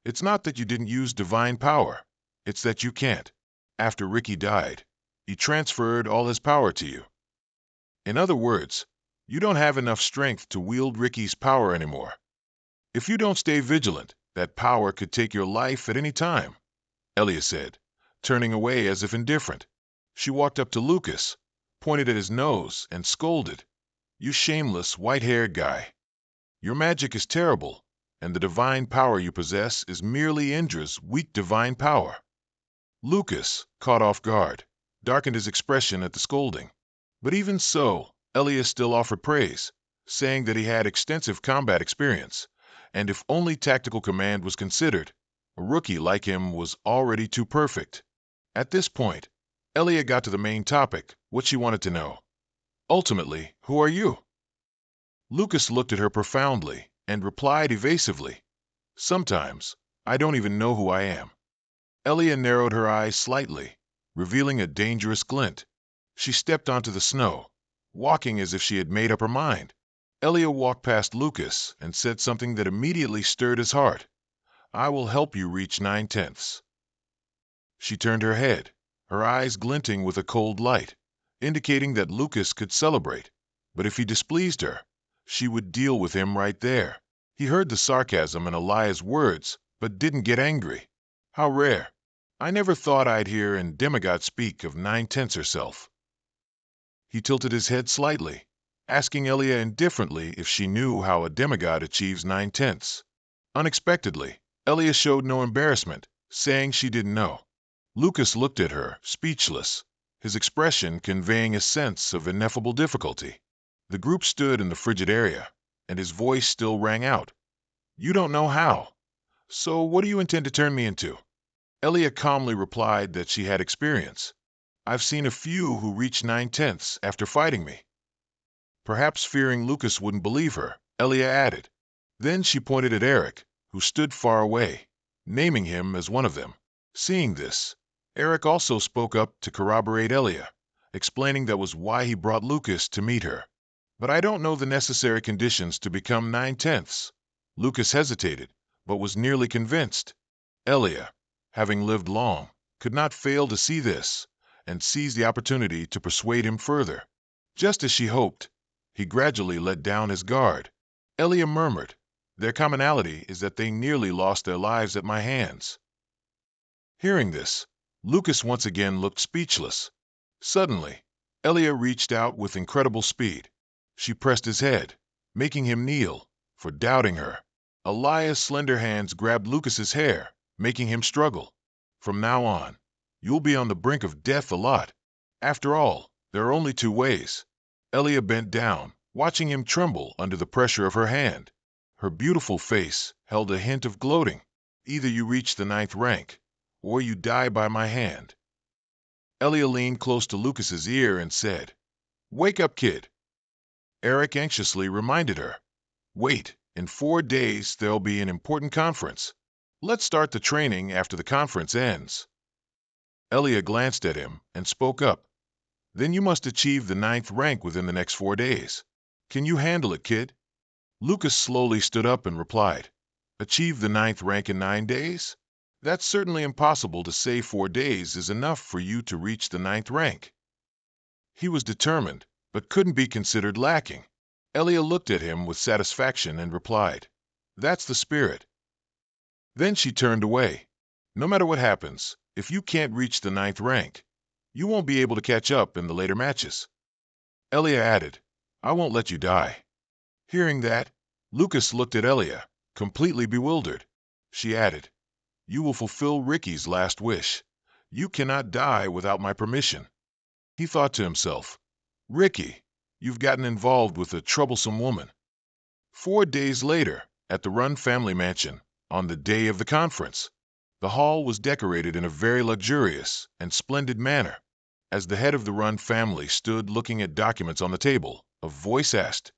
Speaker 1: "It's not that you didn't use divine power, it's that you can't. After Ricky died, he transferred all his power to you. In other words, you don't have enough strength to wield Ricky's power anymore. If you don't stay vigilant, that power could take your life at any time," Elia said, turning away as if indifferent. She walked up to Lucas, pointed at his nose, and scolded, "You shameless, white-haired guy. Your magic is terrible, and the divine power you possess is merely Indra's weak divine power." Lucas, caught off guard, darkened his expression at the scolding. But even so, Elia still offered praise, saying that he had extensive combat experience, and if only tactical command was considered, a rookie like him was already too perfect. At this point, Elia got to the main topic, what she wanted to know. "Ultimately, who are you?" Lucas looked at her profoundly and replied evasively, "Sometimes, I don't even know who I am." Elia narrowed her eyes slightly, revealing a dangerous glint. She stepped onto the snow, walking as if she had made up her mind. Elia walked past Lucas and said something that immediately stirred his heart. "I will help you reach 9/10." She turned her head, her eyes glinting with a cold light, indicating that Lucas could celebrate, but if he displeased her, she would deal with him right there. He heard the sarcasm in Elia's words, but didn't get angry. How rare. I never thought I'd hear a demigod speak of 9/10 herself. He tilted his head slightly, asking Elia indifferently if she knew how a demigod achieves 9/10. Unexpectedly, Elia showed no embarrassment, saying she didn't know. Lucas looked at her, speechless, his expression conveying a sense of ineffable difficulty. The group stood in the frigid area, and his voice still rang out. "You don't know how. So what do you intend to turn me into?" Elia calmly replied that she had experience. "I've seen a few who reached 9/10 after fighting me." Perhaps fearing Lucas wouldn't believe her, Elia added. Then she pointed at Eric, who stood far away, naming him as one of them. Seeing this, Eric also spoke up to corroborate Elia, explaining that was why he brought Lucas to meet her. "But I don't know the necessary conditions to become 9/10." Lucas hesitated, but was nearly convinced. Elia, having lived long, could not fail to see this, and seized the opportunity to persuade him further. Just as she hoped, he gradually let down his guard. Elia murmured, "Their commonality is that they nearly lost their lives at my hands." Hearing this, Lucas once again looked speechless. Suddenly, Elia reached out with incredible speed. She pressed his head, making him kneel, for doubting her. Elia's slender hands grabbed Lucas's hair, making him struggle. "From now on, you'll be on the brink of death a lot. After all, there are only two ways." Elia bent down, watching him tremble under the pressure of her hand. Her beautiful face held a hint of gloating. "Either you reach the 9th rank, or you die by my hand." Elia leaned close to Lucas's ear and said, "Wake up, kid." Eric anxiously reminded her, "Wait, in 4 days there'll be an important conference. Let's start the training after the conference ends." Elia glanced at him and spoke up, "Then you must achieve the 9th rank within the next 4 days. Can you handle it, kid?" Lucas slowly stood up and replied, "Achieve the 9th rank in 9 days? That's certainly impossible to say 4 days is enough for you to reach the 9th rank." He was determined, but couldn't be considered lacking. Elia looked at him with satisfaction and replied, "That's the spirit." Then she turned away. "No matter what happens, if you can't reach the 9th rank, you won't be able to catch up in the later matches." Elia added, "I won't let you die." Hearing that, Lucas looked at Elia, completely bewildered. She added, "You will fulfill Ricky's last wish. You cannot die without my permission." He thought to himself, "Ricky, you've gotten involved with a troublesome woman." 4 days later, at the Run family mansion, on the day of the conference, the hall was decorated in a very luxurious and splendid manner. As the head of the Run family stood looking at documents on the table, a voice asked,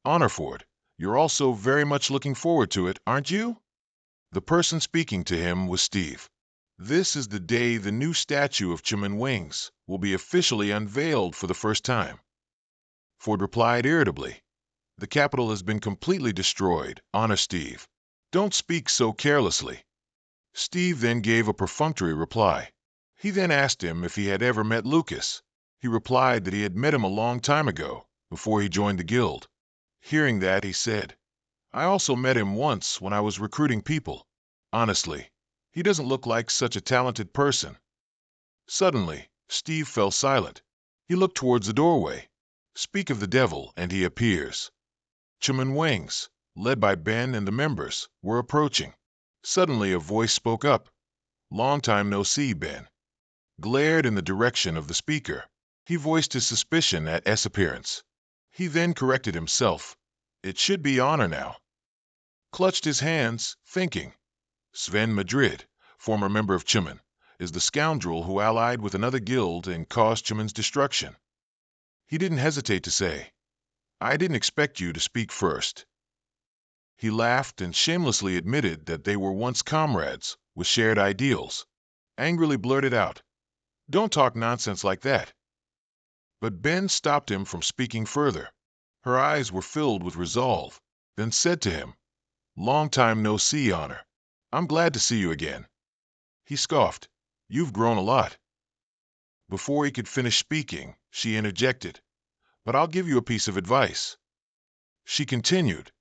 Speaker 1: "Honorford, you're also very much looking forward to it, aren't you?" The person speaking to him was Steve. "This is the day the new statue of Chuman Wings will be officially unveiled for the first time." Ford replied irritably, "The capital has been completely destroyed, Honor Steve. Don't speak so carelessly." Steve then gave a perfunctory reply. He then asked him if he had ever met Lucas. He replied that he had met him a long time ago, before he joined the guild. Hearing that, he said, "I also met him once when I was recruiting people. Honestly, he doesn't look like such a talented person." Suddenly, Steve fell silent. He looked towards the doorway. Speak of the devil, and he appears. Chuman Wings, led by Ben and the members, were approaching. Suddenly a voice spoke up. "Long time no see, Ben." Glared in the direction of the speaker. He voiced his suspicion at S' appearance. He then corrected himself. "It should be Honor now." Clutched his hands, thinking. Sven Madrid, former member of Chuman, is the scoundrel who allied with another guild and caused Chuman's destruction. He didn't hesitate to say, "I didn't expect you to speak first." He laughed and shamelessly admitted that they were once comrades with shared ideals. Angrily blurted out, "Don't talk nonsense like that." But Ben stopped him from speaking further. Her eyes were filled with resolve, then said to him, "Long time no see, Honor. I'm glad to see you again." He scoffed, "You've grown a lot." Before he could finish speaking, she interjected, "But I'll give you a piece of advice." She continued,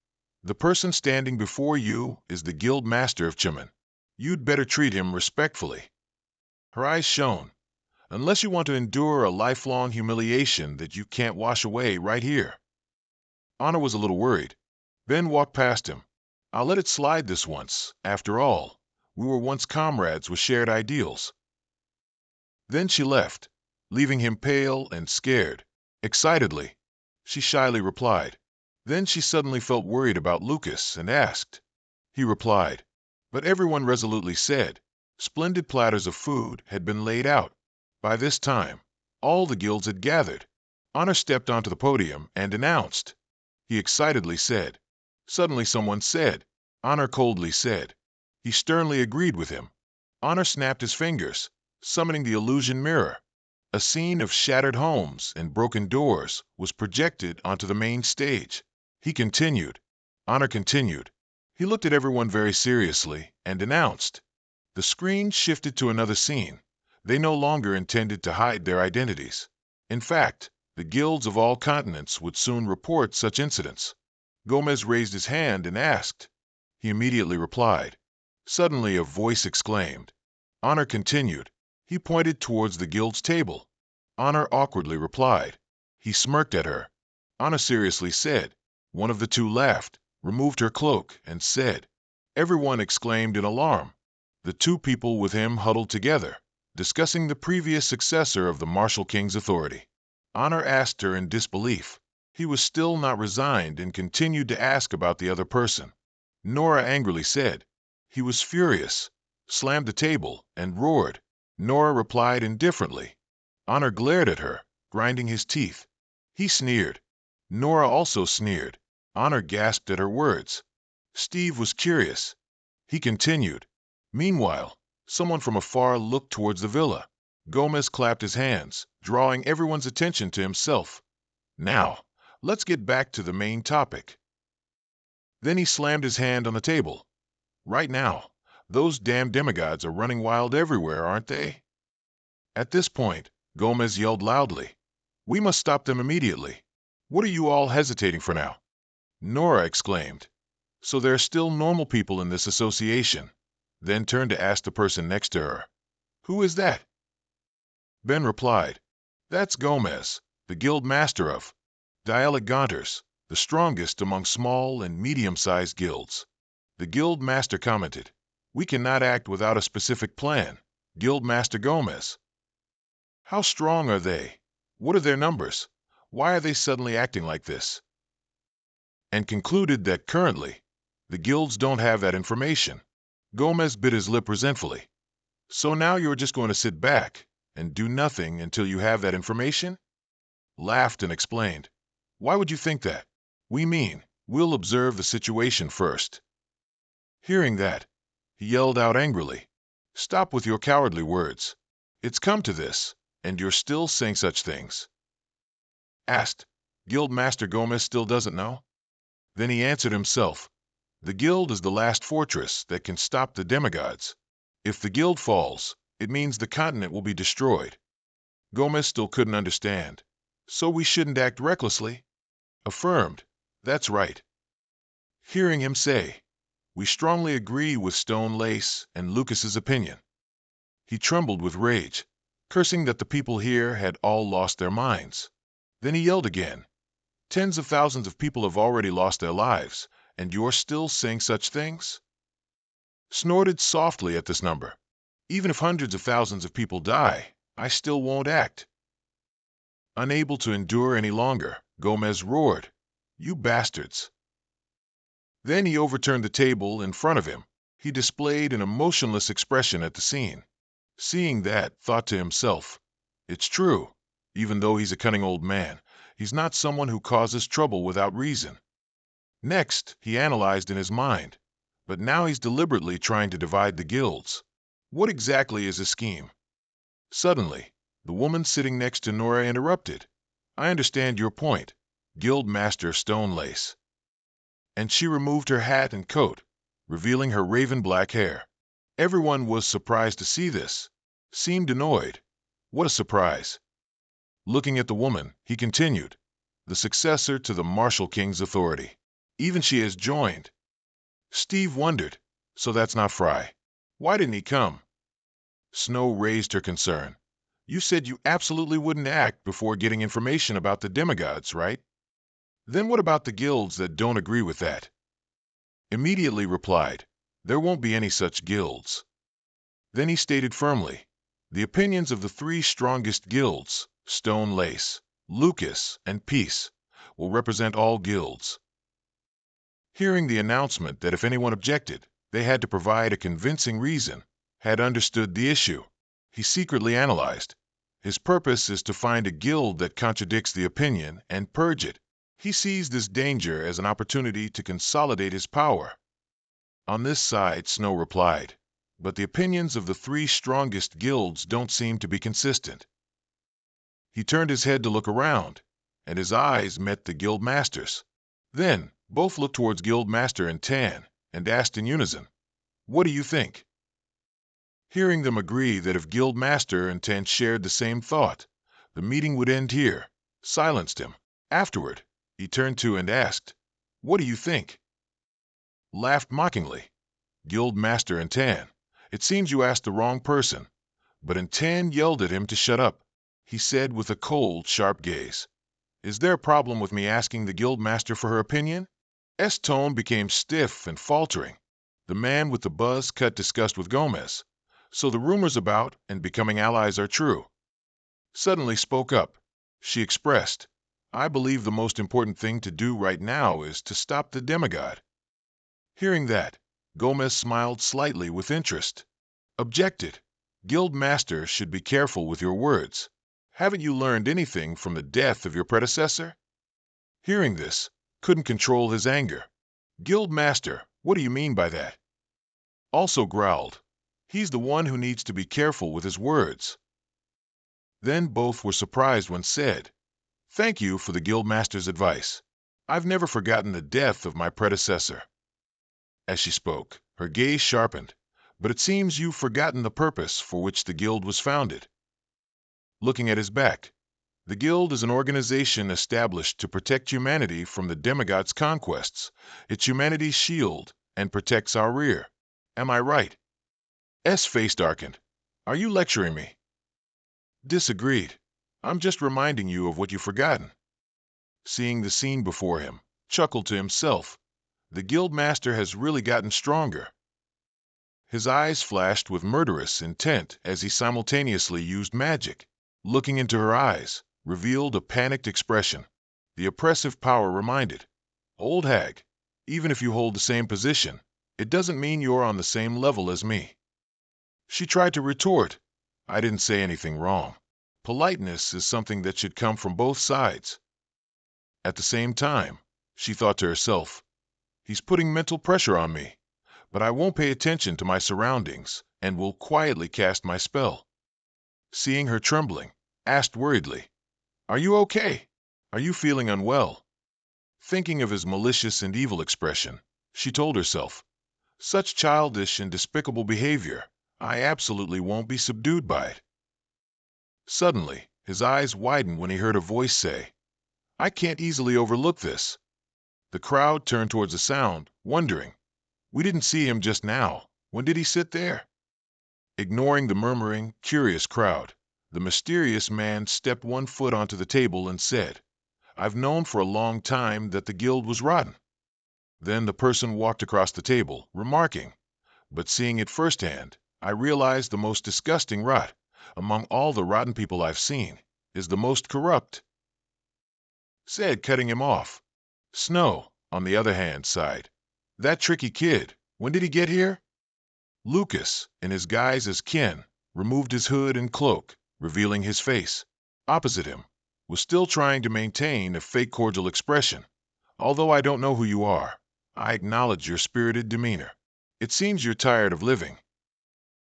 Speaker 1: "The person standing before you is the guild master of Chuman. You'd better treat him respectfully." Her eyes shone. "Unless you want to endure a lifelong humiliation that you can't wash away right here." Honor was a little worried. Ben walked past him. I'll let it slide this once. After all, we were once comrades with shared ideals. Then she left, leaving him pale and scared. Excitedly, she shyly replied. Then she suddenly felt worried about Lucas and asked. He replied, but everyone resolutely said. Splendid platters of food had been laid out. By this time, all the guilds had gathered. Honor stepped onto the podium and announced. He excitedly said. Suddenly someone said. Honor coldly said. He sternly agreed with him. Honor snapped his fingers, summoning the illusion mirror. A scene of shattered homes and broken doors was projected onto the main stage. He continued. Honor continued. He looked at everyone very seriously and announced. The screen shifted to another scene. They no longer intended to hide their identities. In fact, the guilds of all continents would soon report such incidents. Gomez raised his hand and asked. He immediately replied. Suddenly a voice exclaimed. Honor continued. He pointed towards the guild's table. Honor awkwardly replied. He smirked at her. Honor seriously said. One of the two laughed, removed her cloak, and said. Everyone exclaimed in alarm. The two people with him huddled together, discussing the previous successor of the Martial King's authority. Honor asked her in disbelief. He was still not resigned and continued to ask about the other person. Nora angrily said. He was furious, slammed the table, and roared. Nora replied indifferently. Honor glared at her, grinding his teeth. He sneered. Nora also sneered. Honor gasped at her words. Steve was curious. He continued. Meanwhile, someone from afar looked towards the villa. Gomez clapped his hands, drawing everyone's attention to himself. Now, let's get back to the main topic. Then he slammed his hand on the table. Right now, those damn demigods are running wild everywhere, aren't they? At this point, Gomez yelled loudly. We must stop them immediately. What are you all hesitating for now? Nora exclaimed. So there are still normal people in this association. Then turned to ask the person next to her. Who is that? Ben replied. That's Gomez, the guild master of Dialect Gaunters, the strongest among small and medium-sized guilds. The guild master commented. We cannot act without a specific plan. Guild Master Gomez. How strong are they? What are their numbers? Why are they suddenly acting like this? And concluded that currently, the guilds don't have that information. Gomez bit his lip resentfully. So now you're just going to sit back and do nothing until you have that information? Laughed and explained. Why would you think that? We'll observe the situation first. Hearing that, he yelled out angrily. Stop with your cowardly words. It's come to this, and you're still saying such things. Asked. Guild Master Gomez still doesn't know? Then he answered himself. The guild is the last fortress that can stop the demigods. If the guild falls, it means the continent will be destroyed. Gomez still couldn't understand. So we shouldn't act recklessly? Affirmed. That's right. Hearing him say, we strongly agree with Stone Lace and Lucas's opinion. He trembled with rage, cursing that the people here had all lost their minds. Then he yelled again. Tens of thousands of people have already lost their lives, and you're still saying such things? Snorted softly at this number. Even if hundreds of thousands of people die, I still won't act. Unable to endure any longer, Gomez roared. You bastards. Then he overturned the table in front of him. He displayed an emotionless expression at the scene. Seeing that, thought to himself, it's true. Even though he's a cunning old man, he's not someone who causes trouble without reason. Next, he analyzed in his mind. But now he's deliberately trying to divide the guilds. What exactly is his scheme? Suddenly, the woman sitting next to Nora interrupted. I understand your point, Guild Master Stonelace. And she removed her hat and coat, revealing her raven black hair. Everyone was surprised to see this. Seemed annoyed. What a surprise. Looking at the woman, he continued. The successor to the Martial King's authority. Even she has joined. Steve wondered. So that's not Frey. Why didn't he come? Snow raised her concern. You said you absolutely wouldn't act before getting information about the demigods, right? Then what about the guilds that don't agree with that? immediately replied, "There won't be any such guilds." Then he stated firmly, "The opinions of the three strongest guilds, Stone Lace, Lucas, and Peace, will represent all guilds." Hearing the announcement that if anyone objected, they had to provide a convincing reason, had understood the issue. He secretly analyzed. His purpose is to find a guild that contradicts the opinion and purge it. He sees this danger as an opportunity to consolidate his power. On this side, Snow replied, "But the opinions of the three strongest guilds don't seem to be consistent." He turned his head to look around, and his eyes met the guild masters. Then, both looked towards Guild Master and Tan, and asked in unison, "What do you think?" Hearing them agree that if Guild Master and Tan shared the same thought, the meeting would end here, silenced him. Afterward, he turned to and asked, "What do you think?" Laughed mockingly. Guild Master and Tan, "It seems you asked the wrong person." But Tan yelled at him to shut up. He said with a cold, sharp gaze, "Is there a problem with me asking the Guild Master for her opinion?" S tone became stiff and faltering. The man with the buzz cut discussed with Gomez. So the rumors about and becoming allies are true. Suddenly spoke up. She expressed, "I believe the most important thing to do right now is to stop the demigod." Hearing that, Gomez smiled slightly with interest. Objected, "Guild Master should be careful with your words. Haven't you learned anything from the death of your predecessor?" Hearing this, couldn't control his anger. "Guild Master, what do you mean by that?" Also growled, "He's the one who needs to be careful with his words." Then both were surprised when said, "Thank you for the Guild Master's advice. I've never forgotten the death of my predecessor." As she spoke, her gaze sharpened, "But it seems you've forgotten the purpose for which the guild was founded." Looking at his back, "The guild is an organization established to protect humanity from the demigod's conquests. It's humanity's shield and protects our rear. Am I right?" S face darkened. "Are you lecturing me?" Disagreed. "I'm just reminding you of what you've forgotten." Seeing the scene before him, chuckled to himself. The guild master has really gotten stronger. His eyes flashed with murderous intent as he simultaneously used magic. Looking into her eyes, revealed a panicked expression. The oppressive power reminded, "Old hag, even if you hold the same position, it doesn't mean you're on the same level as me." She tried to retort, "I didn't say anything wrong. Politeness is something that should come from both sides." At the same time, she thought to herself, "He's putting mental pressure on me, but I won't pay attention to my surroundings and will quietly cast my spell." Seeing her trembling, asked worriedly, "Are you okay? Are you feeling unwell?" Thinking of his malicious and evil expression, she told herself, "Such childish and despicable behavior, I absolutely won't be subdued by it." Suddenly, his eyes widened when he heard a voice say, "I can't easily overlook this." The crowd turned towards the sound, wondering, "We didn't see him just now. When did he sit there?" Ignoring the murmuring, curious crowd, the mysterious man stepped one foot onto the table and said, "I've known for a long time that the guild was rotten." Then the person walked across the table, remarking, "But seeing it firsthand, I realized the most disgusting rot, among all the rotten people I've seen, is the most corrupt." Said, cutting him off. Snow, on the other hand, sighed, "That tricky kid, when did he get here?" Lucas, in his guise as Ken, removed his hood and cloak, revealing his face. Opposite him, was still trying to maintain a fake cordial expression. "Although I don't know who you are, I acknowledge your spirited demeanor. It seems you're tired of living."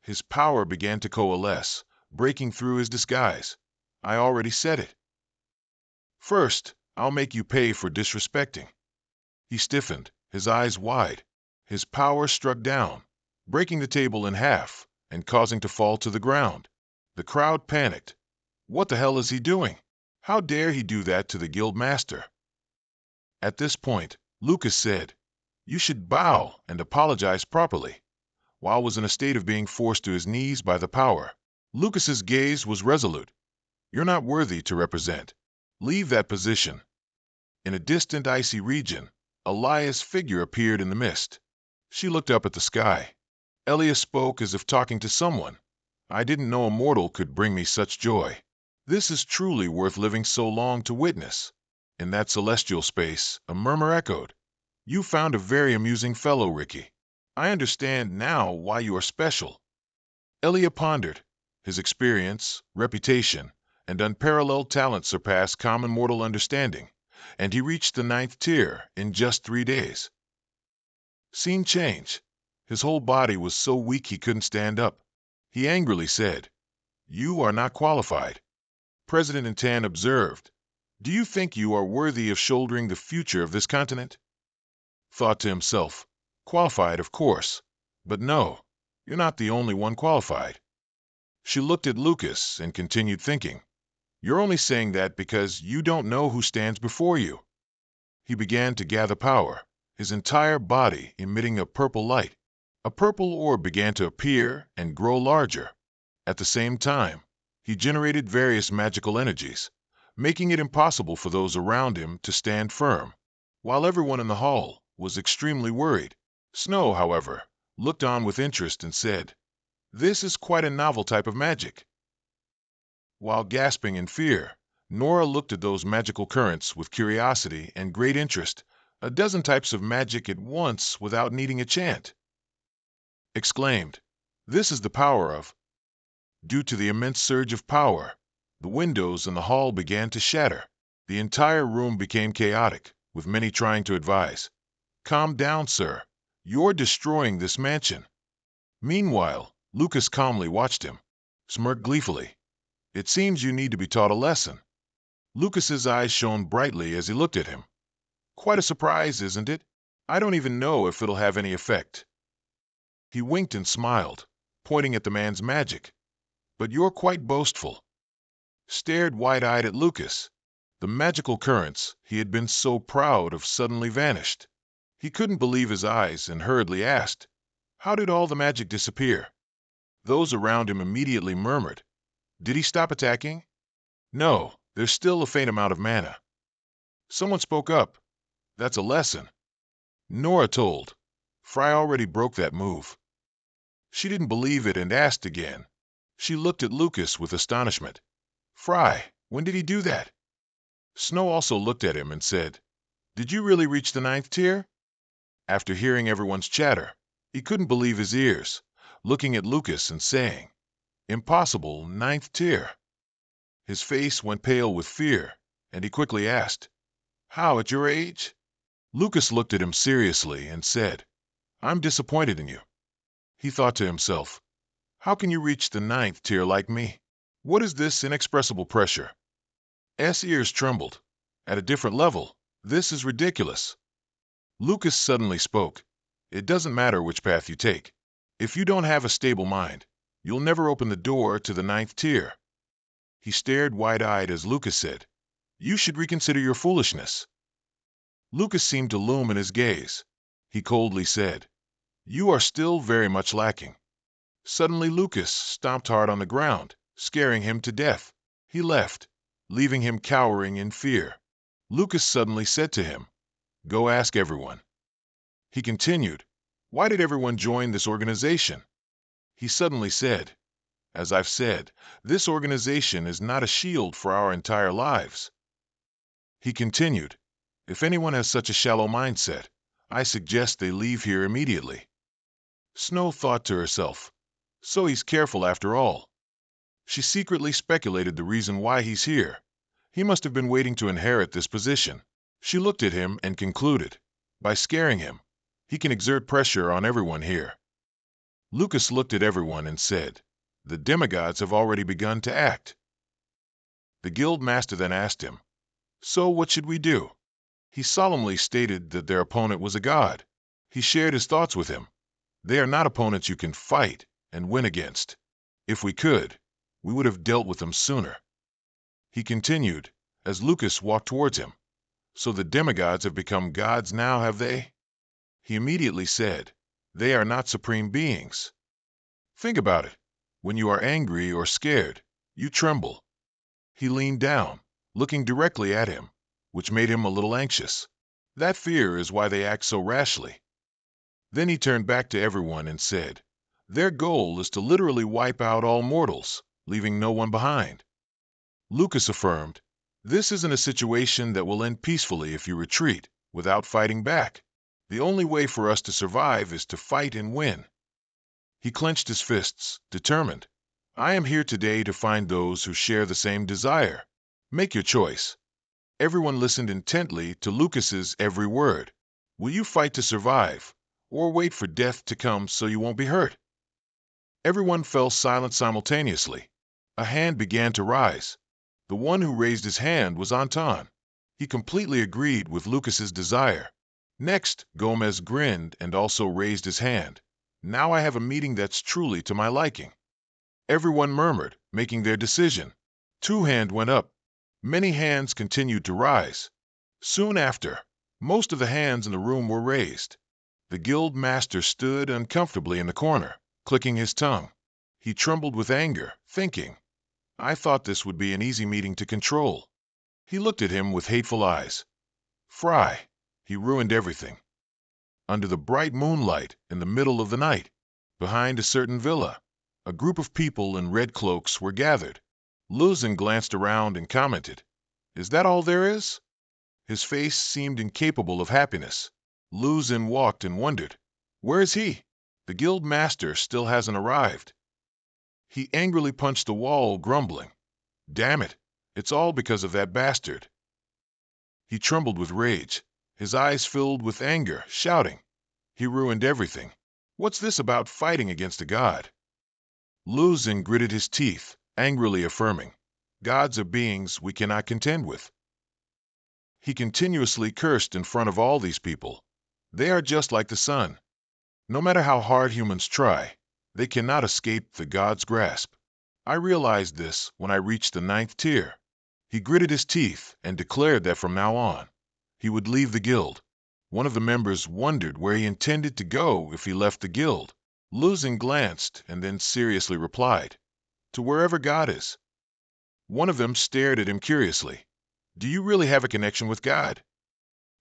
Speaker 1: His power began to coalesce, breaking through his disguise. "I already said it. First, I'll make you pay for disrespecting." He stiffened, his eyes wide. His power struck down, breaking the table in half and causing to fall to the ground. The crowd panicked. What the hell is he doing? How dare he do that to the guild master? At this point, Lucas said, "You should bow and apologize properly." While was in a state of being forced to his knees by the power. Lucas's gaze was resolute. "You're not worthy to represent. Leave that position." In a distant icy region, Elias' figure appeared in the mist. She looked up at the sky. Elia spoke as if talking to someone. I didn't know a mortal could bring me such joy. This is truly worth living so long to witness. In that celestial space, a murmur echoed. You found a very amusing fellow, Ricky. I understand now why you are special. Elia pondered. His experience, reputation, and unparalleled talent surpassed common mortal understanding, and he reached the 9th tier in just 3 days. Scene change. His whole body was so weak he couldn't stand up. He angrily said, "You are not qualified." President Intan observed, "Do you think you are worthy of shouldering the future of this continent?" Thought to himself, "Qualified, of course. But no, you're not the only one qualified." She looked at Lucas and continued thinking, "You're only saying that because you don't know who stands before you." He began to gather power, his entire body emitting a purple light. A purple orb began to appear and grow larger. At the same time, he generated various magical energies, making it impossible for those around him to stand firm. While everyone in the hall was extremely worried, Snow, however, looked on with interest and said, "This is quite a novel type of magic." While gasping in fear, Nora looked at those magical currents with curiosity and great interest, a dozen types of magic at once without needing a chant. Exclaimed, "This is the power of—" Due to the immense surge of power, the windows in the hall began to shatter. The entire room became chaotic, with many trying to advise, "Calm down, sir. You're destroying this mansion." Meanwhile, Lucas calmly watched him, smirked gleefully. "It seems you need to be taught a lesson." Lucas's eyes shone brightly as he looked at him. "Quite a surprise, isn't it? I don't even know if it'll have any effect." He winked and smiled, pointing at the man's magic. "But you're quite boastful." Stared wide-eyed at Lucas. The magical currents he had been so proud of suddenly vanished. He couldn't believe his eyes and hurriedly asked, "How did all the magic disappear?" Those around him immediately murmured, "Did he stop attacking?" "No, there's still a faint amount of mana." Someone spoke up, "That's a lesson." Nora told, "Frey already broke that move." She didn't believe it and asked again. She looked at Lucas with astonishment. "Frey, when did he do that?" Snow also looked at him and said, "Did you really reach the 9th tier?" After hearing everyone's chatter, he couldn't believe his ears, looking at Lucas and saying, "Impossible, 9th tier." His face went pale with fear, and he quickly asked, "How at your age?" Lucas looked at him seriously and said, "I'm disappointed in you." He thought to himself, "How can you reach the 9th tier like me? What is this inexpressible pressure?" Ears trembled. "At a different level. This is ridiculous." Lucas suddenly spoke, "It doesn't matter which path you take. If you don't have a stable mind, you'll never open the door to the 9th tier." He stared wide-eyed as Lucas said, "You should reconsider your foolishness." Lucas seemed to loom in his gaze. He coldly said, "You are still very much lacking." Suddenly Lucas stomped hard on the ground, scaring him to death. He left, leaving him cowering in fear. Lucas suddenly said to him, "Go ask everyone." He continued, "Why did everyone join this organization?" He suddenly said, "As I've said, this organization is not a shield for our entire lives." He continued, "If anyone has such a shallow mindset, I suggest they leave here immediately." Snow thought to herself, "So he's careful after all." She secretly speculated the reason why he's here. He must have been waiting to inherit this position. She looked at him and concluded, by scaring him, he can exert pressure on everyone here. Lucas looked at everyone and said, "The demigods have already begun to act." The guild master then asked him, "So what should we do?" He solemnly stated that their opponent was a god. He shared his thoughts with him. "They are not opponents you can fight and win against. If we could, we would have dealt with them sooner." He continued, as Lucas walked towards him, "So the demigods have become gods now, have they?" He immediately said, "They are not supreme beings. Think about it. When you are angry or scared, you tremble." He leaned down, looking directly at him, which made him a little anxious. That fear is why they act so rashly. Then he turned back to everyone and said, "Their goal is to literally wipe out all mortals, leaving no one behind." Lucas affirmed, "This isn't a situation that will end peacefully if you retreat, without fighting back. The only way for us to survive is to fight and win." He clenched his fists, determined. "I am here today to find those who share the same desire. Make your choice." Everyone listened intently to Lucas's every word. "Will you fight to survive, or wait for death to come so you won't be hurt?" Everyone fell silent simultaneously. A hand began to rise. The one who raised his hand was Anton. He completely agreed with Lucas's desire. Next, Gomez grinned and also raised his hand. "Now I have a meeting that's truly to my liking." Everyone murmured, making their decision. Two hands went up. Many hands continued to rise. Soon after, most of the hands in the room were raised. The guild master stood uncomfortably in the corner, clicking his tongue. He trembled with anger, thinking, "I thought this would be an easy meeting to control." He looked at him with hateful eyes. Frey, he ruined everything. Under the bright moonlight, in the middle of the night, behind a certain villa, a group of people in red cloaks were gathered. Luzin glanced around and commented, "Is that all there is?" His face seemed incapable of happiness. Luzin walked and wondered, "Where is he? The guild master still hasn't arrived." He angrily punched the wall, grumbling, "Damn it, it's all because of that bastard." He trembled with rage. His eyes filled with anger, shouting, "He ruined everything. What's this about fighting against a god?" Luzin gritted his teeth, angrily affirming, "Gods are beings we cannot contend with." He continuously cursed in front of all these people. They are just like the sun. No matter how hard humans try, they cannot escape the god's grasp. I realized this when I reached the 9th tier. He gritted his teeth and declared that from now on, he would leave the guild. One of the members wondered where he intended to go if he left the guild. Luzin glanced and then seriously replied, "To wherever God is." One of them stared at him curiously. "Do you really have a connection with God?"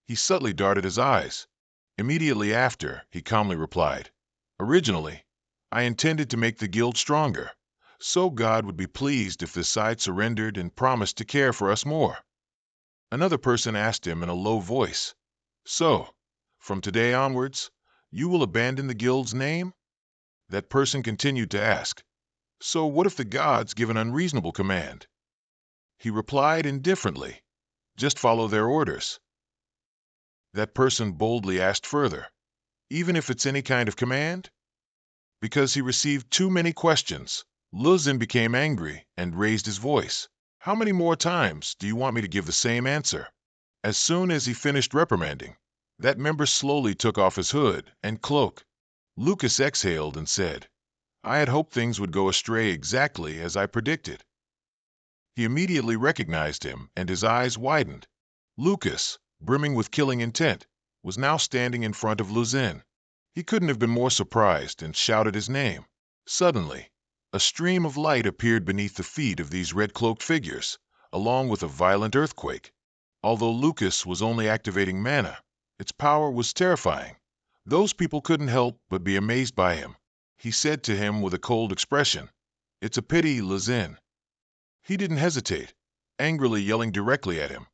Speaker 1: He subtly darted his eyes. Immediately after, he calmly replied, "Originally, I intended to make the guild stronger, so God would be pleased if this side surrendered and promised to care for us more." Another person asked him in a low voice, "So, from today onwards, you will abandon the guild's name?" That person continued to ask, "So what if the gods give an unreasonable command?" He replied indifferently, "Just follow their orders." That person boldly asked further, "Even if it's any kind of command?" Because he received too many questions, Luzin became angry and raised his voice. "How many more times do you want me to give the same answer?" As soon as he finished reprimanding, that member slowly took off his hood and cloak. Lucas exhaled and said, "I had hoped things would go astray exactly as I predicted." He immediately recognized him and his eyes widened. Lucas, brimming with killing intent, was now standing in front of Luzin. He couldn't have been more surprised and shouted his name. Suddenly, a stream of light appeared beneath the feet of these red-cloaked figures, along with a violent earthquake. Although Lucas was only activating mana, its power was terrifying. Those people couldn't help but be amazed by him. He said to him with a cold expression, "It's a pity, Luzin." He didn't hesitate, angrily yelling directly at him,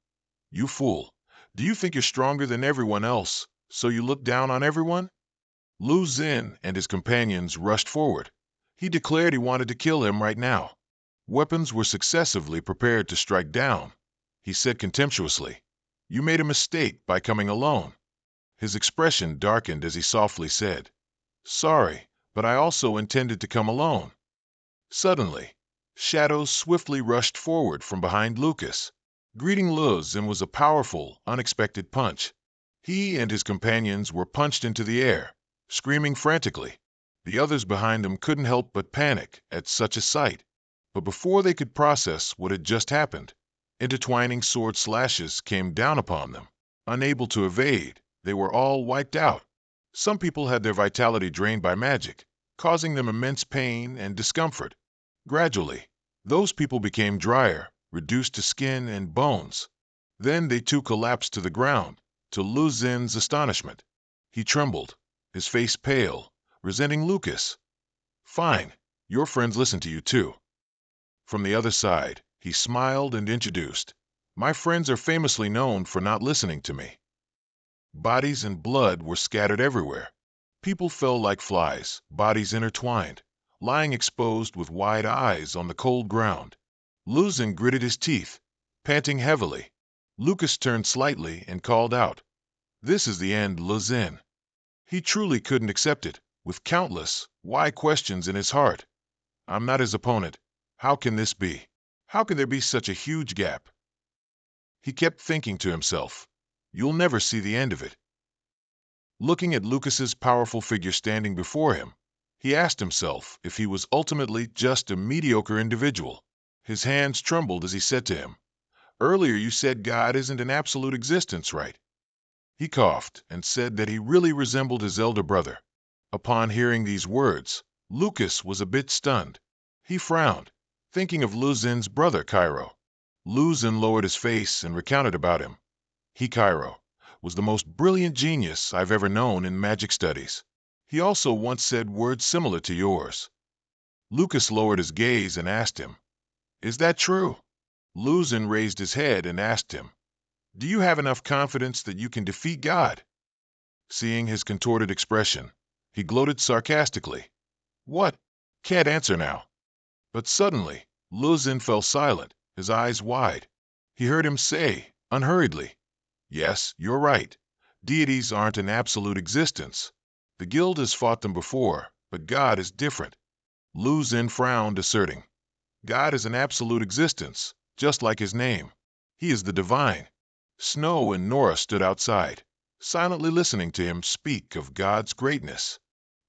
Speaker 1: "You fool! Do you think you're stronger than everyone else, so you look down on everyone?" Luzin and his companions rushed forward. He declared he wanted to kill him right now. Weapons were successively prepared to strike down. He said contemptuously, "You made a mistake by coming alone." His expression darkened as he softly said, "Sorry, but I also intended to come alone." Suddenly, shadows swiftly rushed forward from behind Lucas. Greeting Luzin was a powerful, unexpected punch. He and his companions were punched into the air, screaming frantically. The others behind them couldn't help but panic at such a sight. But before they could process what had just happened, intertwining sword slashes came down upon them. Unable to evade, they were all wiped out. Some people had their vitality drained by magic, causing them immense pain and discomfort. Gradually, those people became drier, reduced to skin and bones. Then they too collapsed to the ground, to Luzin's astonishment. He trembled, his face pale, resenting Lucas. Fine, your friends listen to you too. From the other side, he smiled and introduced. My friends are famously known for not listening to me. Bodies and blood were scattered everywhere. People fell like flies, bodies intertwined, lying exposed with wide eyes on the cold ground. Luzin gritted his teeth, panting heavily. Lucas turned slightly and called out, "This is the end, Luzin." He truly couldn't accept it, with countless why questions in his heart. I'm not his opponent. How can this be? How can there be such a huge gap? He kept thinking to himself, you'll never see the end of it. Looking at Lucas's powerful figure standing before him, he asked himself if he was ultimately just a mediocre individual. His hands trembled as he said to him, "Earlier you said God isn't an absolute existence, right?" He coughed and said that he really resembled his elder brother. Upon hearing these words, Lucas was a bit stunned. He frowned, thinking of Luzin's brother Cairo. Luzin lowered his face and recounted about him. He, Cairo, was the most brilliant genius I've ever known in magic studies. He also once said words similar to yours. Lucas lowered his gaze and asked him, "Is that true?" Luzin raised his head and asked him, "Do you have enough confidence that you can defeat God?" Seeing his contorted expression, he gloated sarcastically. "What? Can't answer now." But suddenly, Luzin fell silent, his eyes wide. He heard him say, unhurriedly, "Yes, you're right. Deities aren't an absolute existence. The guild has fought them before, but God is different." Luzin frowned, asserting, "God is an absolute existence, just like his name. He is the divine." Snow and Nora stood outside, silently listening to him speak of God's greatness.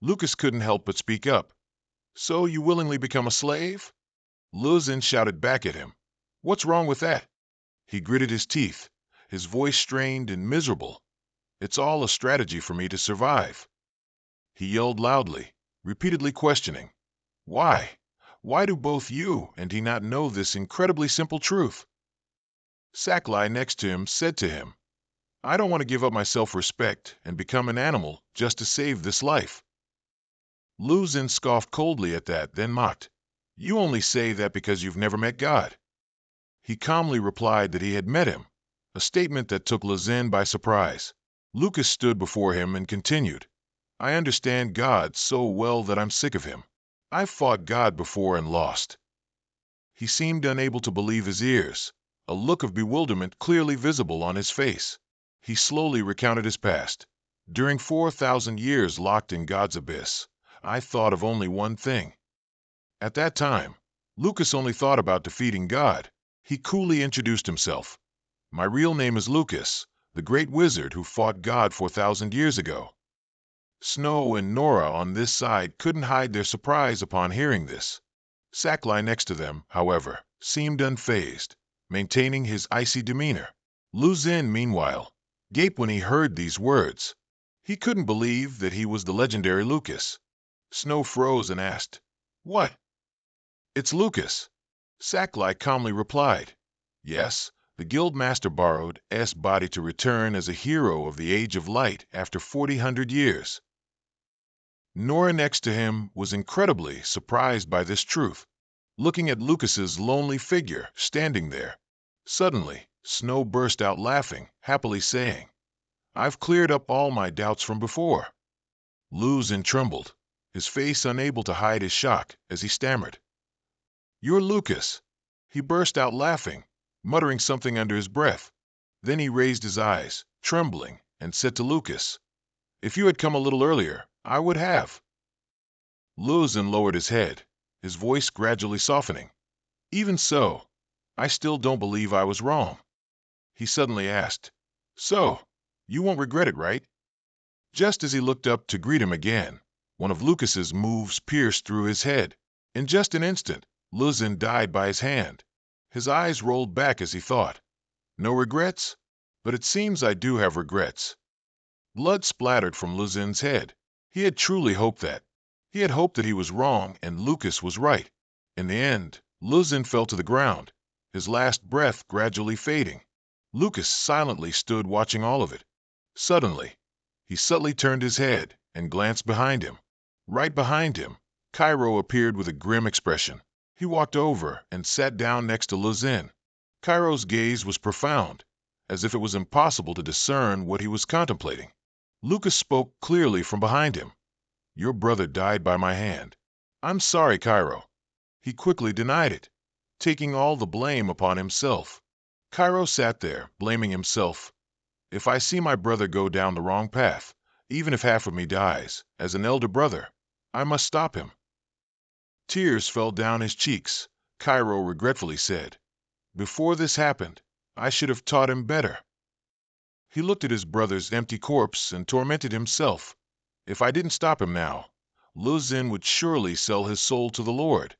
Speaker 1: Lucas couldn't help but speak up. "So you willingly become a slave?" Luzin shouted back at him, "What's wrong with that?" He gritted his teeth, his voice strained and miserable. "It's all a strategy for me to survive." He yelled loudly, repeatedly questioning, "Why? Why do both you and he not know this incredibly simple truth?" Sacklie next to him said to him, "I don't want to give up my self-respect and become an animal just to save this life." Luzin scoffed coldly at that, then mocked, "You only say that because you've never met God." He calmly replied that he had met him, a statement that took Luzin by surprise. Lucas stood before him and continued, "I understand God so well that I'm sick of him. I've fought God before and lost." He seemed unable to believe his ears, a look of bewilderment clearly visible on his face. He slowly recounted his past. "During 4,000 years locked in God's abyss, I thought of only one thing." At that time, Lucas only thought about defeating God. He coolly introduced himself. "My real name is Lucas, the great wizard who fought God 4,000 years ago." Snow and Nora on this side couldn't hide their surprise upon hearing this. Sacklie next to them, however, seemed unfazed, maintaining his icy demeanor. Luzin, meanwhile, gaped when he heard these words. He couldn't believe that he was the legendary Lucas. Snow froze and asked, "What?" "It's Lucas." Sacklie calmly replied, "Yes, the guild master borrowed S body to return as a hero of the Age of Light after 4,000 years." Nora next to him was incredibly surprised by this truth, looking at Lucas's lonely figure standing there. Suddenly, Snow burst out laughing, happily saying, "I've cleared up all my doubts from before." Luzin trembled, his face unable to hide his shock as he stammered, "You're Lucas." He burst out laughing, muttering something under his breath. Then he raised his eyes, trembling, and said to Lucas, "If you had come a little earlier, I would have." Luzin lowered his head, his voice gradually softening. "Even so, I still don't believe I was wrong." He suddenly asked, "So, you won't regret it, right?" Just as he looked up to greet him again, one of Lucas's moves pierced through his head. In just an instant, Luzin died by his hand. His eyes rolled back as he thought, "No regrets? But it seems I do have regrets." Blood splattered from Luzin's head. He had truly hoped that. He had hoped that he was wrong and Lucas was right. In the end, Luzin fell to the ground, his last breath gradually fading. Lucas silently stood watching all of it. Suddenly, he subtly turned his head and glanced behind him. Right behind him, Cairo appeared with a grim expression. He walked over and sat down next to Luzin. Cairo's gaze was profound, as if it was impossible to discern what he was contemplating. Lucas spoke clearly from behind him. "Your brother died by my hand. I'm sorry, Cairo." He quickly denied it, taking all the blame upon himself. Cairo sat there, blaming himself. "If I see my brother go down the wrong path, even if half of me dies, as an elder brother, I must stop him." Tears fell down his cheeks. Cairo regretfully said, "Before this happened, I should have taught him better." He looked at his brother's empty corpse and tormented himself. If I didn't stop him now, Luzin would surely sell his soul to the Lord.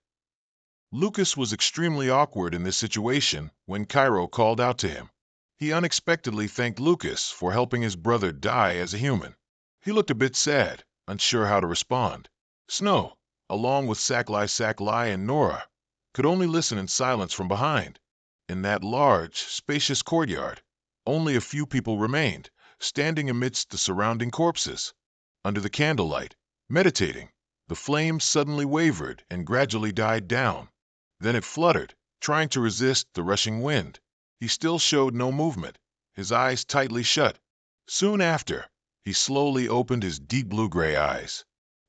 Speaker 1: Lucas was extremely awkward in this situation when Cairo called out to him. He unexpectedly thanked Lucas for helping his brother die as a human. He looked a bit sad, unsure how to respond. Snow, along with Saklai and Nora, could only listen in silence from behind. In that large, spacious courtyard, only a few people remained, standing amidst the surrounding corpses. Under the candlelight, meditating, the flame suddenly wavered and gradually died down. Then it fluttered, trying to resist the rushing wind. He still showed no movement, his eyes tightly shut. Soon after, he slowly opened his deep blue-gray eyes.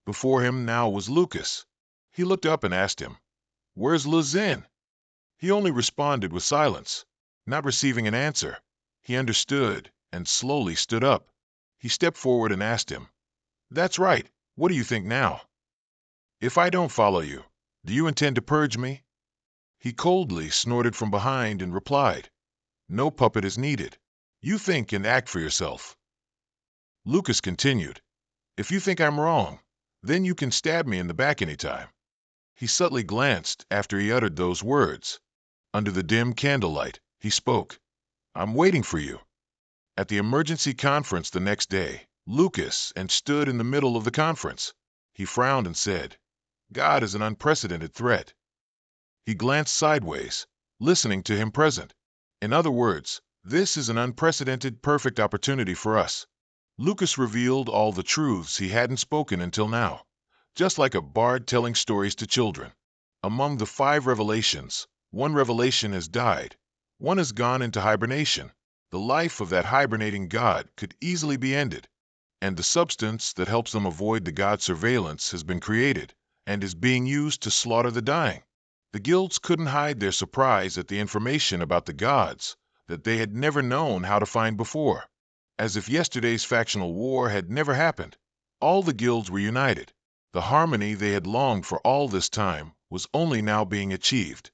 Speaker 1: Before him now was Lucas. He looked up and asked him, "Where's Luzin?" He only responded with silence. Not receiving an answer, he understood and slowly stood up. He stepped forward and asked him, "That's right. What do you think now?" "If I don't follow you, do you intend to purge me?" He coldly snorted from behind and replied, "No puppet is needed. You think and act for yourself." Lucas continued, "If you think I'm wrong, then you can stab me in the back anytime." He subtly glanced after he uttered those words. Under the dim candlelight, he spoke, "I'm waiting for you." At the emergency conference the next day, Lucas stood in the middle of the conference. He frowned and said, "God is an unprecedented threat." He glanced sideways, listening to him present. In other words, this is an unprecedented, perfect opportunity for us. Lucas revealed all the truths he hadn't spoken until now, just like a bard telling stories to children. Among the 5 revelations, 1 revelation has died. 1 has gone into hibernation. The life of that hibernating god could easily be ended, and the substance that helps them avoid the god's surveillance has been created and is being used to slaughter the dying. The guilds couldn't hide their surprise at the information about the gods that they had never known how to find before. As if yesterday's factional war had never happened, all the guilds were united. The harmony they had longed for all this time was only now being achieved.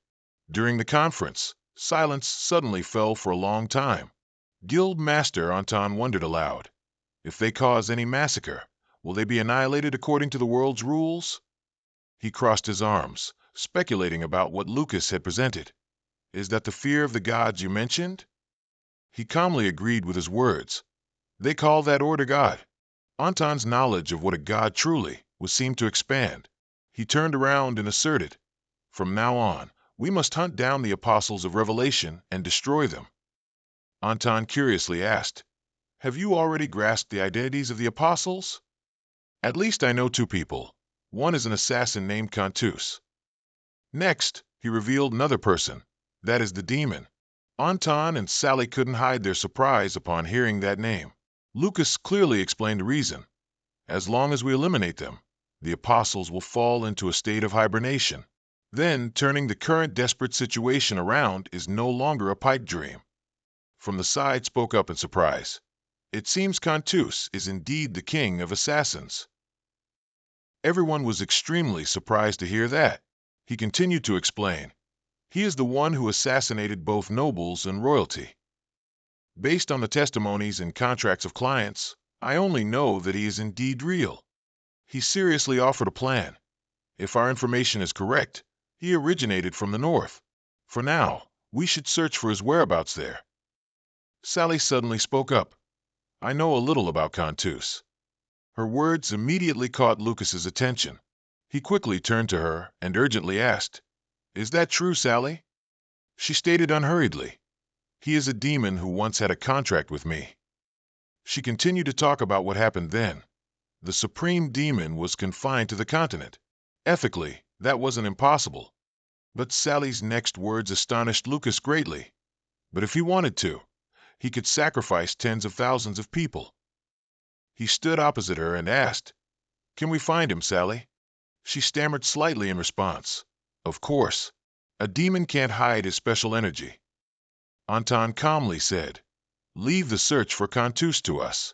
Speaker 1: During the conference, silence suddenly fell for a long time. Guild Master Anton wondered aloud, "If they cause any massacre, will they be annihilated according to the world's rules?" He crossed his arms, speculating about what Lucas had presented. "Is that the fear of the gods you mentioned?" He calmly agreed with his words. "They call that order God." Anton's knowledge of what a god truly was seemed to expand. He turned around and asserted, "From now on, we must hunt down the apostles of Revelation and destroy them." Anton curiously asked, "Have you already grasped the identities of the apostles?" "At least I know 2 people. One is an assassin named Cantus." Next, he revealed another person. That is the demon. Anton and Sally couldn't hide their surprise upon hearing that name. Lucas clearly explained the reason. As long as we eliminate them, the apostles will fall into a state of hibernation. Then, turning the current desperate situation around is no longer a pipe dream. From the side spoke up in surprise, "It seems Cantus is indeed the king of assassins." Everyone was extremely surprised to hear that. He continued to explain, "He is the one who assassinated both nobles and royalty. Based on the testimonies and contracts of clients, I only know that he is indeed real. He seriously offered a plan. If our information is correct, he originated from the north. For now, we should search for his whereabouts there." Sally suddenly spoke up, "I know a little about Cantus." Her words immediately caught Lucas's attention. He quickly turned to her and urgently asked, "Is that true, Sally?" She stated unhurriedly, "He is a demon who once had a contract with me." She continued to talk about what happened then. The supreme demon was confined to the continent. Ethically, that wasn't impossible. But Sally's next words astonished Lucas greatly. But if he wanted to, he could sacrifice tens of thousands of people. He stood opposite her and asked, "Can we find him, Sally?" She stammered slightly in response. "Of course. A demon can't hide his special energy." Anton calmly said, "Leave the search for Cantus to us."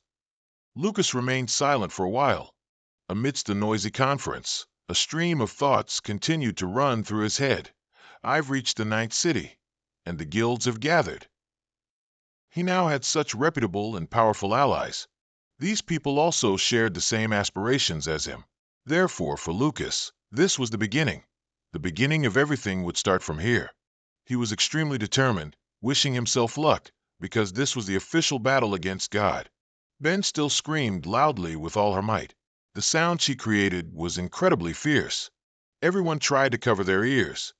Speaker 1: Lucas remained silent for a while. Amidst the noisy conference, a stream of thoughts continued to run through his head. I've reached the ninth city, and the guilds have gathered. He now had such reputable and powerful allies. These people also shared the same aspirations as him. Therefore, for Lucas, this was the beginning. The beginning of everything would start from here. He was extremely determined, wishing himself luck, because this was the official battle against God. Ben still screamed loudly with all her might. The sound she created was incredibly fierce. Everyone tried to cover their ears.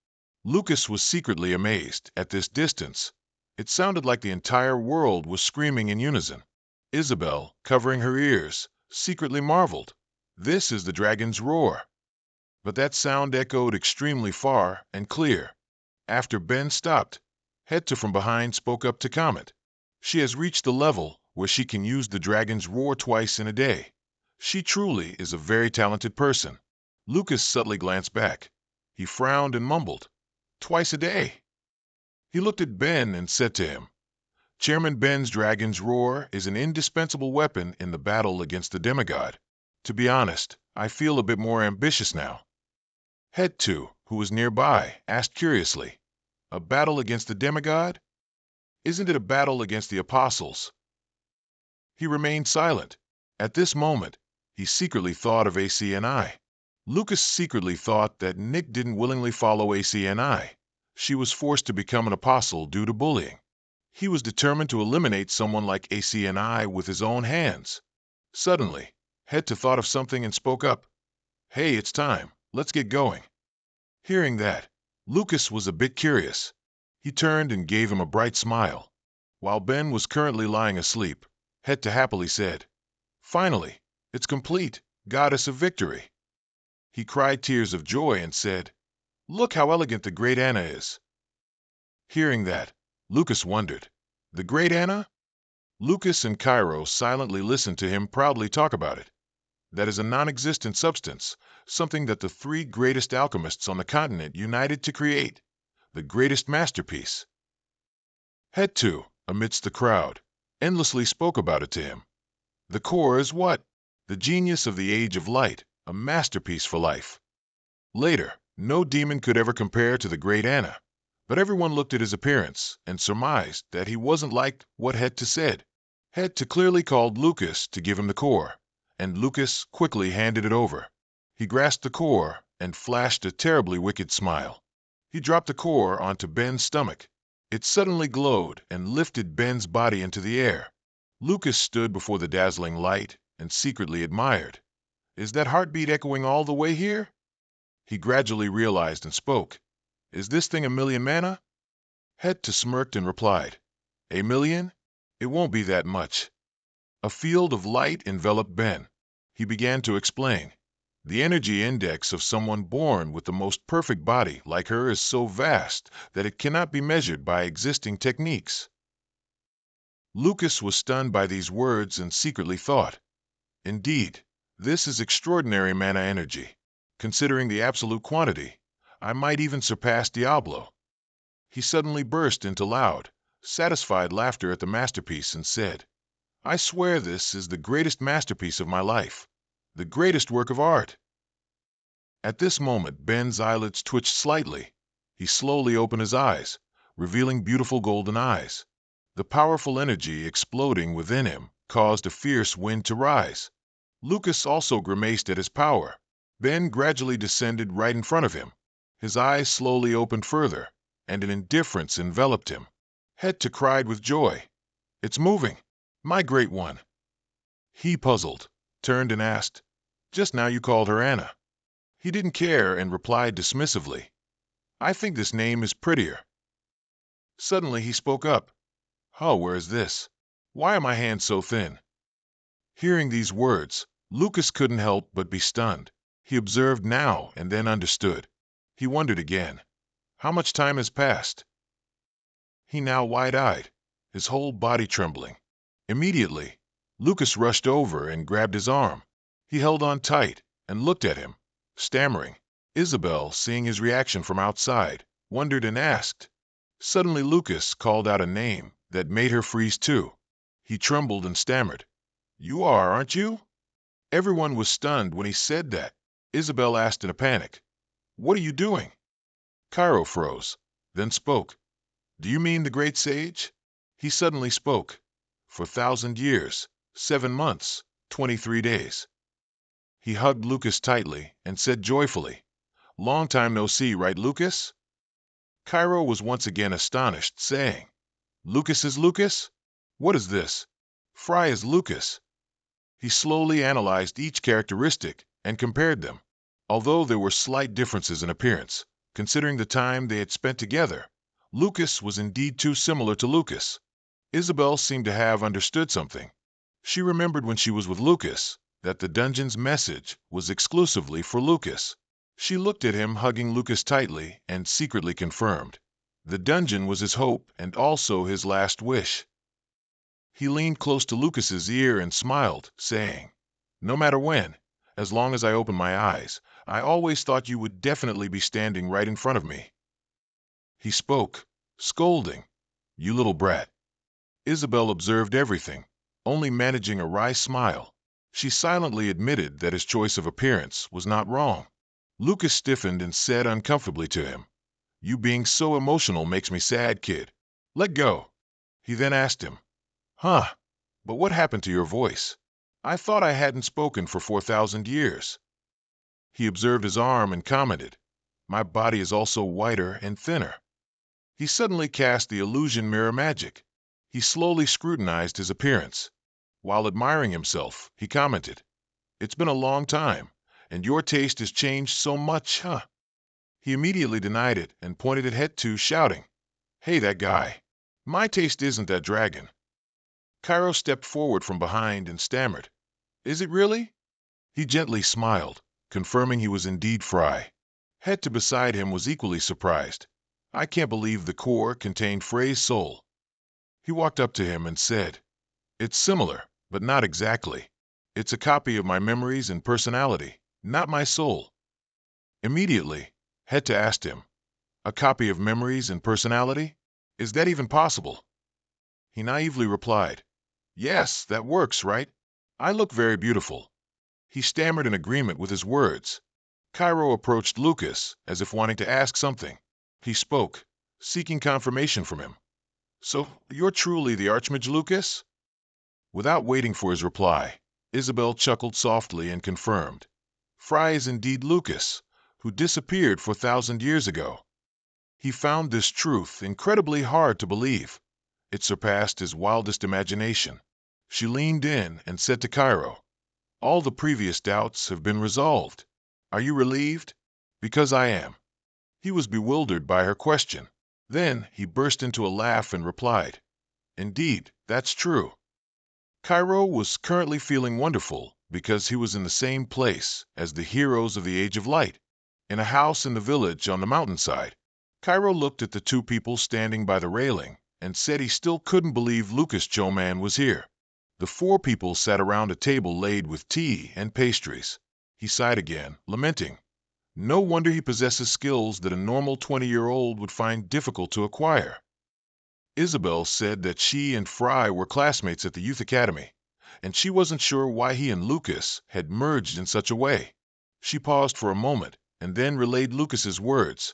Speaker 1: Lucas was secretly amazed. At this distance, it sounded like the entire world was screaming in unison. Isabel, covering her ears, secretly marveled. This is the dragon's roar. But that sound echoed extremely far and clear. After Ben stopped, Hetta from behind spoke up to comment. She has reached the level where she can use the dragon's roar twice in a day. She truly is a very talented person. Lucas subtly glanced back. He frowned and mumbled, "Twice a day." He looked at Ben and said to him, "Chairman Ben's dragon's roar is an indispensable weapon in the battle against the demigod. To be honest, I feel a bit more ambitious now." Hettu, who was nearby, asked curiously, "A battle against the demigod? Isn't it a battle against the apostles?" He remained silent. At this moment, he secretly thought of ACNI. Lucas secretly thought that Nick didn't willingly follow ACNI. She was forced to become an apostle due to bullying. He was determined to eliminate someone like ACNI with his own hands. Suddenly, Hetta thought of something and spoke up. "Hey, it's time. Let's get going." Hearing that, Lucas was a bit curious. He turned and gave him a bright smile. While Ben was currently lying asleep, Hetta happily said, "Finally, it's complete, goddess of victory." He cried tears of joy and said, "Look how elegant the great Anna is." Hearing that, Lucas wondered, "The great Anna?" Lucas and Cairo silently listened to him proudly talk about it. That is a non-existent substance, something that the three greatest alchemists on the continent united to create, the greatest masterpiece. Hettu, amidst the crowd, endlessly spoke about it to him. The core is what? The genius of the Age of Light, a masterpiece for life. Later, no demon could ever compare to the great Anna, but everyone looked at his appearance and surmised that he wasn't like what Hetta said. Hetta clearly called Lucas to give him the core, and Lucas quickly handed it over. He grasped the core and flashed a terribly wicked smile. He dropped the core onto Ben's stomach. It suddenly glowed and lifted Ben's body into the air. Lucas stood before the dazzling light and secretly admired. "Is that heartbeat echoing all the way here?" He gradually realized and spoke. "Is this thing 1,000,000 mana?" Hetta smirked and replied, "A million? It won't be that much." A field of light enveloped Ben. He began to explain. "The energy index of someone born with the most perfect body like her is so vast that it cannot be measured by existing techniques." Lucas was stunned by these words and secretly thought, "Indeed, this is extraordinary mana energy. Considering the absolute quantity, I might even surpass Diablo." He suddenly burst into loud, satisfied laughter at the masterpiece and said, "I swear this is the greatest masterpiece of my life, the greatest work of art." At this moment, Ben's eyelids twitched slightly. He slowly opened his eyes, revealing beautiful golden eyes. The powerful energy exploding within him caused a fierce wind to rise. Lucas also grimaced at his power. Ben gradually descended right in front of him. His eyes slowly opened further, and an indifference enveloped him. Hetta cried with joy, "It's moving! My great one!" He, puzzled, turned and asked, "Just now you called her Anna." He didn't care and replied dismissively, "I think this name is prettier." Suddenly he spoke up, "Oh, where is this? Why are my hands so thin?" Hearing these words, Lucas couldn't help but be stunned. He observed now and then understood. He wondered again. How much time has passed? He now wide-eyed, his whole body trembling. Immediately, Lucas rushed over and grabbed his arm. He held on tight and looked at him, stammering. Isabel, seeing his reaction from outside, wondered and asked. Suddenly Lucas called out a name that made her freeze too. He trembled and stammered. "You aren't you?" Everyone was stunned when he said that. Isabel asked in a panic. "What are you doing?" Cairo froze, then spoke. "Do you mean the great sage?" He suddenly spoke. "For 1,000 years, 7 months, 23 days." He hugged Lucas tightly and said joyfully, "Long time no see, right, Lucas?" Cairo was once again astonished, saying, "Lucas is Lucas? What is this? Frey is Lucas." He slowly analyzed each characteristic and compared them. Although there were slight differences in appearance, considering the time they had spent together, Lucas was indeed too similar to Lucas. Isabel seemed to have understood something. She remembered when she was with Lucas that the dungeon's message was exclusively for Lucas. She looked at him hugging Lucas tightly and secretly confirmed. The dungeon was his hope and also his last wish. He leaned close to Lucas's ear and smiled, saying, "No matter when, as long as I open my eyes, I always thought you would definitely be standing right in front of me." He spoke, scolding, "You little brat." Isabel observed everything, only managing a wry smile. She silently admitted that his choice of appearance was not wrong. Lucas stiffened and said uncomfortably to him, "You being so emotional makes me sad, kid. Let go." He then asked him, "Huh, but what happened to your voice? I thought I hadn't spoken for 4,000 years." He observed his arm and commented, "My body is also whiter and thinner." He suddenly cast the illusion mirror magic. He slowly scrutinized his appearance. While admiring himself, he commented, "It's been a long time, and your taste has changed so much, huh?" He immediately denied it and pointed at Het, shouting, "Hey, that guy. My taste isn't that dragon." Cairo stepped forward from behind and stammered, "Is it really?" He gently smiled, confirming he was indeed Frey. Het beside him was equally surprised. "I can't believe the core contained Frey's soul." He walked up to him and said, "It's similar, but not exactly. It's a copy of my memories and personality, not my soul." Immediately, Het asked him, "A copy of memories and personality? Is that even possible?" He naively replied, "Yes, that works, right? I look very beautiful." He stammered in agreement with his words. Cairo approached Lucas as if wanting to ask something. He spoke, seeking confirmation from him. "So, you're truly the Archmage Lucas?" Without waiting for his reply, Isabel chuckled softly and confirmed, "Frey is indeed Lucas, who disappeared 4,000 years ago." He found this truth incredibly hard to believe. It surpassed his wildest imagination. She leaned in and said to Cairo, "All the previous doubts have been resolved. Are you relieved?" "Because I am." He was bewildered by her question. Then he burst into a laugh and replied, "Indeed, that's true." Cairo was currently feeling wonderful because he was in the same place as the heroes of the Age of Light, in a house in the village on the mountainside. Cairo looked at the two people standing by the railing and said he still couldn't believe Lucas Choman was here. The four people sat around a table laid with tea and pastries. He sighed again, lamenting, "No wonder he possesses skills that a normal 20-year-old would find difficult to acquire." Isabel said that she and Frey were classmates at the youth academy, and she wasn't sure why he and Lucas had merged in such a way. She paused for a moment and then relayed Lucas's words.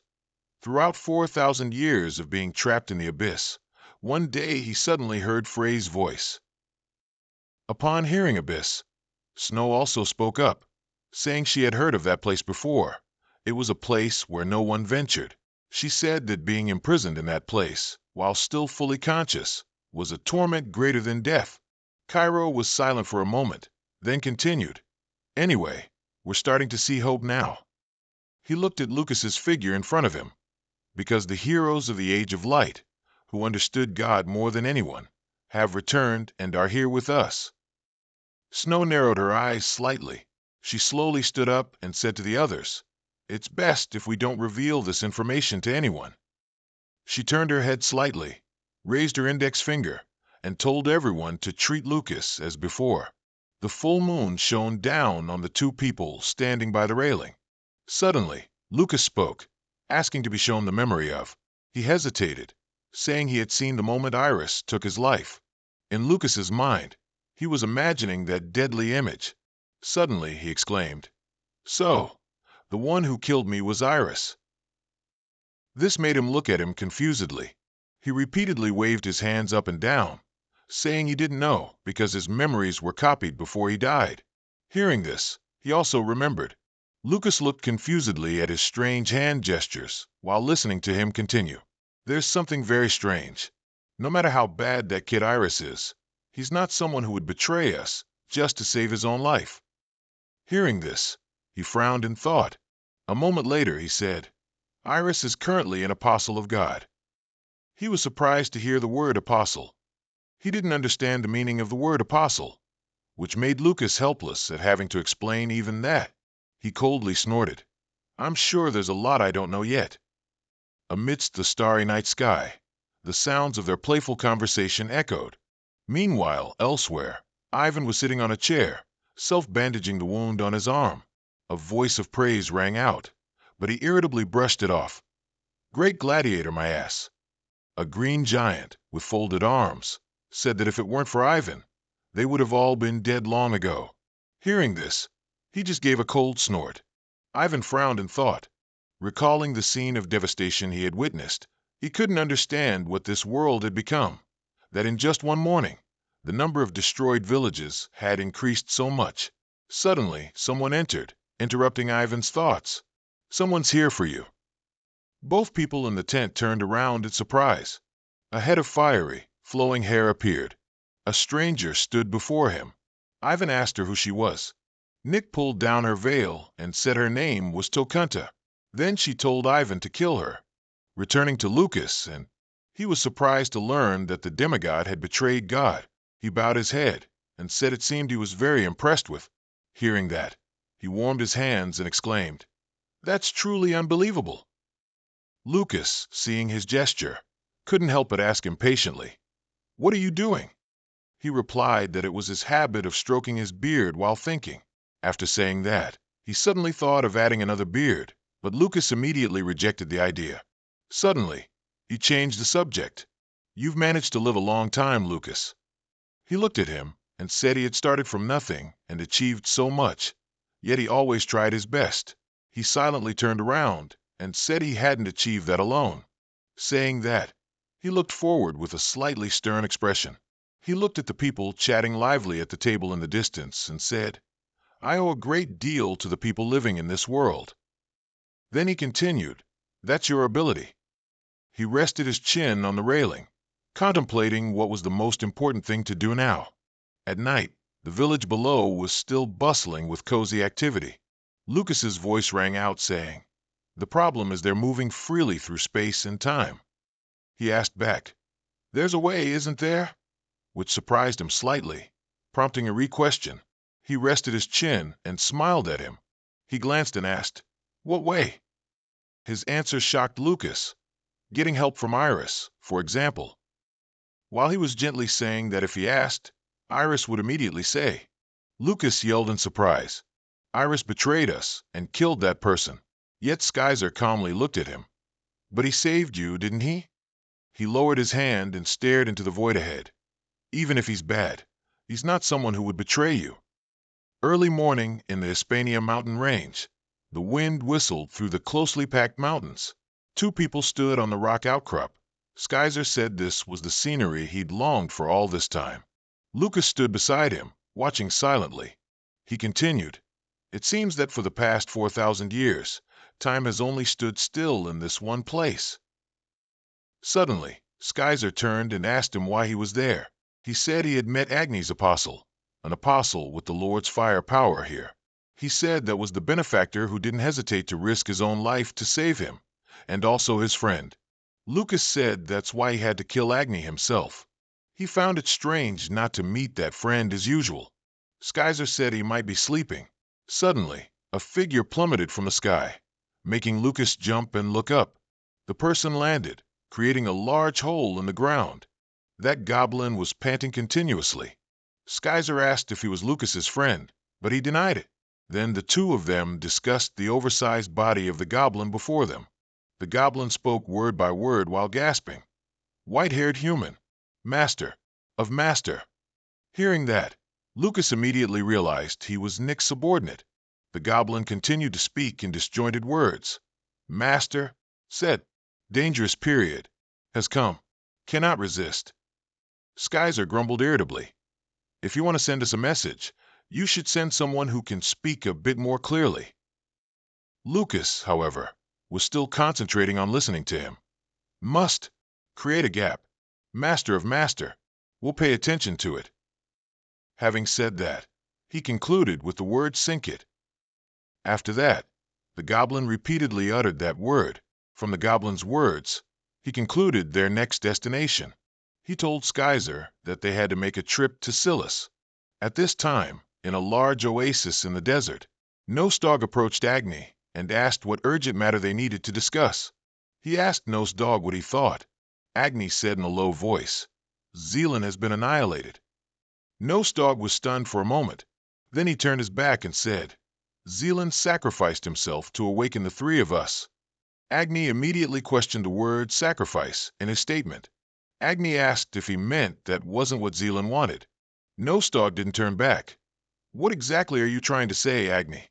Speaker 1: Throughout 4,000 years of being trapped in the abyss, one day he suddenly heard Frey's voice. Upon hearing Abyss, Snow also spoke up, saying she had heard of that place before. It was a place where no one ventured. She said that being imprisoned in that place, while still fully conscious, was a torment greater than death. Cairo was silent for a moment, then continued, "Anyway, we're starting to see hope now." He looked at Lucas's figure in front of him, because the heroes of the Age of Light, who understood God more than anyone, have returned and are here with us. Snow narrowed her eyes slightly. She slowly stood up and said to the others, "It's best if we don't reveal this information to anyone." She turned her head slightly, raised her index finger, and told everyone to treat Lucas as before. The full moon shone down on the two people standing by the railing. Suddenly, Lucas spoke, asking to be shown the memory of. He hesitated, saying he had seen the moment Iris took his life. In Lucas's mind, he was imagining that deadly image. Suddenly, he exclaimed, "So, the one who killed me was Iris." This made him look at him confusedly. He repeatedly waved his hands up and down, saying he didn't know because his memories were copied before he died. Hearing this, he also remembered. Lucas looked confusedly at his strange hand gestures while listening to him continue. "There's something very strange. No matter how bad that kid Iris is, he's not someone who would betray us just to save his own life." Hearing this, he frowned in thought. A moment later, he said, "Iris is currently an apostle of God." He was surprised to hear the word apostle. He didn't understand the meaning of the word apostle, which made Lucas helpless at having to explain even that. He coldly snorted, "I'm sure there's a lot I don't know yet." Amidst the starry night sky, the sounds of their playful conversation echoed. Meanwhile, elsewhere, Ivan was sitting on a chair, self-bandaging the wound on his arm. A voice of praise rang out, but he irritably brushed it off. "Great gladiator, my ass." A green giant, with folded arms, said that if it weren't for Ivan, they would have all been dead long ago. Hearing this, he just gave a cold snort. Ivan frowned in thought. Recalling the scene of devastation he had witnessed, he couldn't understand what this world had become, that in just one morning, the number of destroyed villages had increased so much. Suddenly, someone entered, interrupting Ivan's thoughts. "Someone's here for you." Both people in the tent turned around in surprise. A head of fiery, flowing hair appeared. A stranger stood before him. Ivan asked her who she was. Nick pulled down her veil and said her name was Tokunta. Then she told Ivan to kill her. Returning to Lucas, and he was surprised to learn that the demigod had betrayed God. He bowed his head and said it seemed he was very impressed with. Hearing that, he warmed his hands and exclaimed, "That's truly unbelievable." Lucas, seeing his gesture, couldn't help but ask impatiently, "What are you doing?" He replied that it was his habit of stroking his beard while thinking. After saying that, he suddenly thought of adding another beard, but Lucas immediately rejected the idea. Suddenly, he changed the subject. "You've managed to live a long time, Lucas." He looked at him and said he had started from nothing and achieved so much, yet he always tried his best. He silently turned around and said he hadn't achieved that alone. Saying that, he looked forward with a slightly stern expression. He looked at the people chatting lively at the table in the distance and said, "I owe a great deal to the people living in this world." Then he continued, "That's your ability." He rested his chin on the railing, contemplating what was the most important thing to do now. At night, the village below was still bustling with cozy activity. Lucas's voice rang out saying, "The problem is they're moving freely through space and time." He asked back, "There's a way, isn't there?" Which surprised him slightly, prompting a re-question. He rested his chin and smiled at him. He glanced and asked, "What way?" His answer shocked Lucas. Getting help from Iris, for example. While he was gently saying that if he asked, Iris would immediately say. Lucas yelled in surprise, "Iris betrayed us and killed that person." Yet Skyzer calmly looked at him. "But he saved you, didn't he?" He lowered his hand and stared into the void ahead. "Even if he's bad, he's not someone who would betray you." Early morning in the Hispania mountain range. The wind whistled through the closely packed mountains. Two people stood on the rock outcrop. Skyzer said this was the scenery he'd longed for all this time. Lucas stood beside him, watching silently. He continued, "It seems that for the past 4,000 years, time has only stood still in this one place." Suddenly, Skyzer turned and asked him why he was there. He said he had met Agni's apostle, an apostle with the Lord's fire power here. He said that was the benefactor who didn't hesitate to risk his own life to save him, and also his friend. Lucas said that's why he had to kill Agni himself. He found it strange not to meet that friend as usual. Skyzer said he might be sleeping. Suddenly, a figure plummeted from the sky, making Lucas jump and look up. The person landed, creating a large hole in the ground. That goblin was panting continuously. Skyzer asked if he was Lucas's friend, but he denied it. Then the two of them discussed the oversized body of the goblin before them. The goblin spoke word by word while gasping. White-haired human. Master. Of master. Hearing that, Lucas immediately realized he was Nick's subordinate. The goblin continued to speak in disjointed words. Master, said, dangerous period, has come. Cannot resist. Skyzer grumbled irritably. If you want to send us a message, you should send someone who can speak a bit more clearly. Lucas, however, was still concentrating on listening to him. Must create a gap. Master of master. We'll pay attention to it. Having said that, he concluded with the word sink it. After that, the goblin repeatedly uttered that word. From the goblin's words, he concluded their next destination. He told Skyzer that they had to make a trip to Silas. At this time, in a large oasis in the desert, Nosdog approached Agni and asked what urgent matter they needed to discuss. He asked Nosdog what he thought. Agni said in a low voice, Zealand has been annihilated. Nosdog was stunned for a moment. Then he turned his back and said, Zealand sacrificed himself to awaken the three of us. Agni immediately questioned the word sacrifice in his statement. Agni asked if he meant that wasn't what Zealand wanted. Nosdog didn't turn back. What exactly are you trying to say, Agni?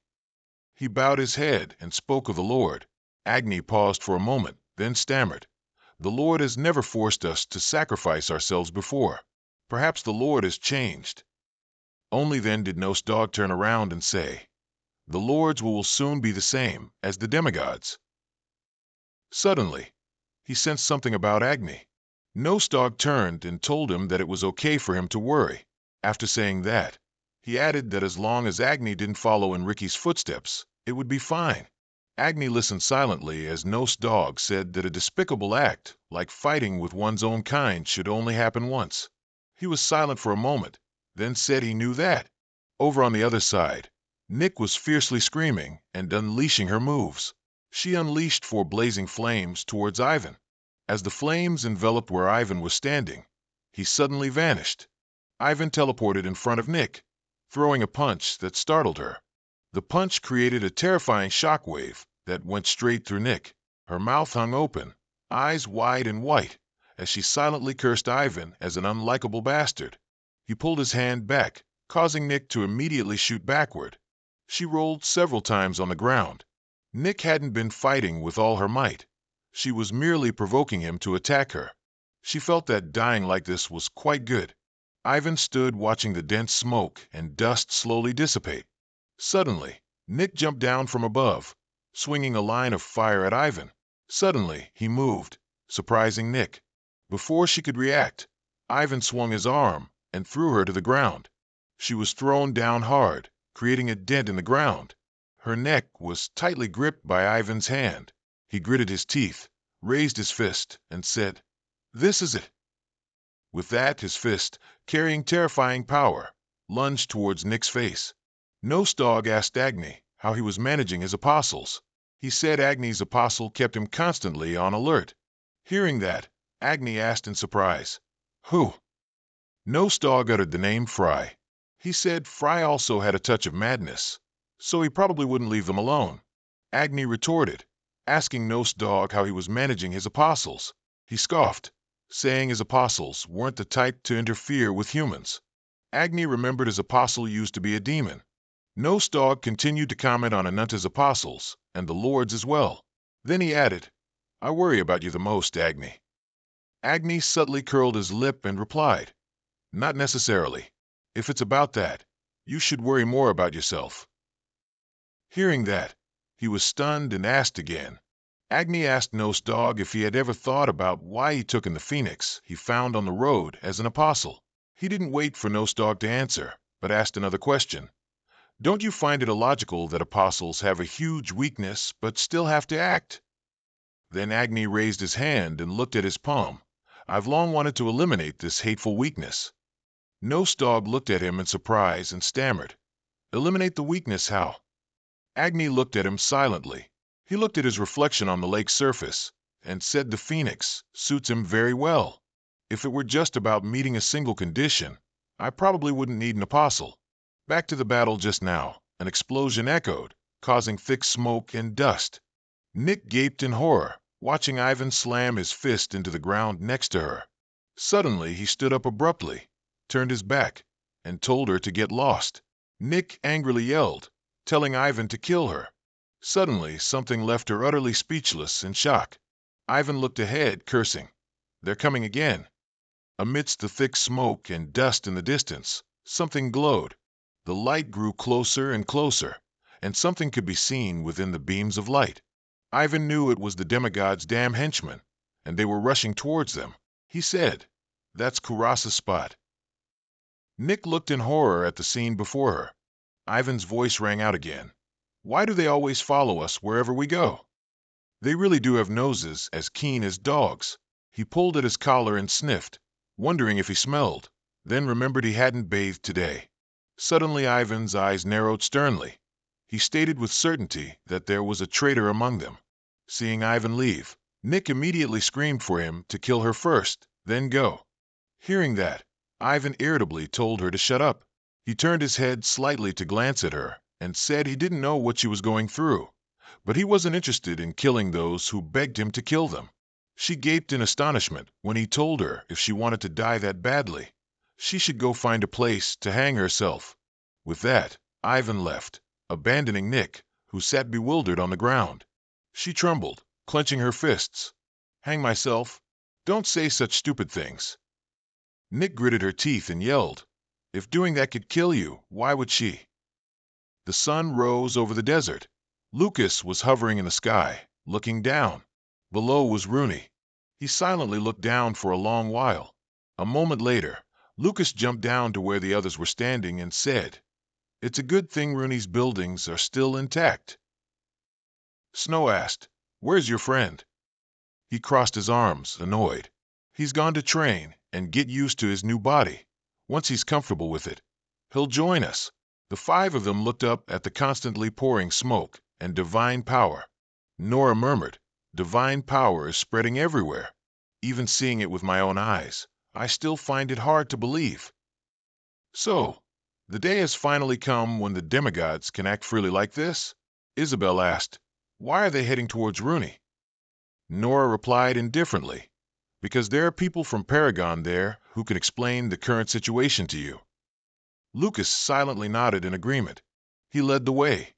Speaker 1: He bowed his head and spoke of the Lord. Agni paused for a moment, then stammered. The Lord has never forced us to sacrifice ourselves before. Perhaps the Lord has changed. Only then did Nosdog turn around and say, The Lords will soon be the same as the demigods. Suddenly, he sensed something about Agni. Nosdog turned and told him that it was okay for him to worry. After saying that, he added that as long as Agni didn't follow in Ricky's footsteps, it would be fine. Agni listened silently as Nosdog said that a despicable act, like fighting with one's own kind, should only happen once. He was silent for a moment, then said he knew that. Over on the other side, Nick was fiercely screaming and unleashing her moves. She unleashed 4 blazing flames towards Ivan. As the flames enveloped where Ivan was standing, he suddenly vanished. Ivan teleported in front of Nick, throwing a punch that startled her. The punch created a terrifying shockwave that went straight through Nick. Her mouth hung open, eyes wide and white, as she silently cursed Ivan as an unlikable bastard. He pulled his hand back, causing Nick to immediately shoot backward. She rolled several times on the ground. Nick hadn't been fighting with all her might. She was merely provoking him to attack her. She felt that dying like this was quite good. Ivan stood watching the dense smoke and dust slowly dissipate. Suddenly, Nick jumped down from above, swinging a line of fire at Ivan. Suddenly, he moved, surprising Nick. Before she could react, Ivan swung his arm and threw her to the ground. She was thrown down hard, creating a dent in the ground. Her neck was tightly gripped by Ivan's hand. He gritted his teeth, raised his fist, and said, This is it. With that, his fist, carrying terrifying power, lunged towards Nick's face. Nosdog asked Agni how he was managing his apostles. He said Agni's apostle kept him constantly on alert. Hearing that, Agni asked in surprise, Who? Nosdog uttered the name Frey. He said Frey also had a touch of madness, so he probably wouldn't leave them alone. Agni retorted, asking Nosdog how he was managing his apostles. He scoffed, saying his apostles weren't the type to interfere with humans. Agni remembered his apostle used to be a demon. Nosdog continued to comment on Ananta's apostles, and the Lord's as well. Then he added, I worry about you the most, Agni. Agni subtly curled his lip and replied, Not necessarily. If it's about that, you should worry more about yourself. Hearing that, he was stunned and asked again. Agni asked Nosdog if he had ever thought about why he took in the phoenix he found on the road as an apostle. He didn't wait for Nosdog to answer, but asked another question. Don't you find it illogical that apostles have a huge weakness but still have to act? Then Agni raised his hand and looked at his palm. I've long wanted to eliminate this hateful weakness. Nosdog looked at him in surprise and stammered, "Eliminate the weakness, how?" Agni looked at him silently. He looked at his reflection on the lake's surface and said the phoenix suits him very well. If it were just about meeting a single condition, I probably wouldn't need an apostle. Back to the battle just now, an explosion echoed, causing thick smoke and dust. Nick gaped in horror, watching Ivan slam his fist into the ground next to her. Suddenly, he stood up abruptly, turned his back, and told her to get lost. Nick angrily yelled, telling Ivan to kill her. Suddenly, something left her utterly speechless in shock. Ivan looked ahead, cursing. "They're coming again." Amidst the thick smoke and dust in the distance, something glowed. The light grew closer and closer, and something could be seen within the beams of light. Ivan knew it was the demigod's damn henchmen, and they were rushing towards them. He said, "That's Kurasa's spot." Nick looked in horror at the scene before her. Ivan's voice rang out again. "Why do they always follow us wherever we go? They really do have noses as keen as dogs." He pulled at his collar and sniffed, wondering if he smelled, then remembered he hadn't bathed today. Suddenly Ivan's eyes narrowed sternly. He stated with certainty that there was a traitor among them. Seeing Ivan leave, Nick immediately screamed for him to kill her first, then go. Hearing that, Ivan irritably told her to shut up. He turned his head slightly to glance at her and said he didn't know what she was going through, but he wasn't interested in killing those who begged him to kill them. She gaped in astonishment when he told her if she wanted to die that badly, she should go find a place to hang herself. With that, Ivan left, abandoning Nick, who sat bewildered on the ground. She trembled, clenching her fists. "Hang myself? Don't say such stupid things." Nick gritted her teeth and yelled, "If doing that could kill you, why would she?" The sun rose over the desert. Lucas was hovering in the sky, looking down. Below was Rooney. He silently looked down for a long while. A moment later, Lucas jumped down to where the others were standing and said, "It's a good thing Rooney's buildings are still intact." Snow asked, "Where's your friend?" He crossed his arms, annoyed. "He's gone to train and get used to his new body. Once he's comfortable with it, he'll join us." The five of them looked up at the constantly pouring smoke and divine power. Nora murmured, "Divine power is spreading everywhere. Even seeing it with my own eyes, I still find it hard to believe." "So, the day has finally come when the demigods can act freely like this?" Isabel asked. "Why are they heading towards Rooney?" Nora replied indifferently, "Because there are people from Paragon there who can explain the current situation to you." Lucas silently nodded in agreement. He led the way,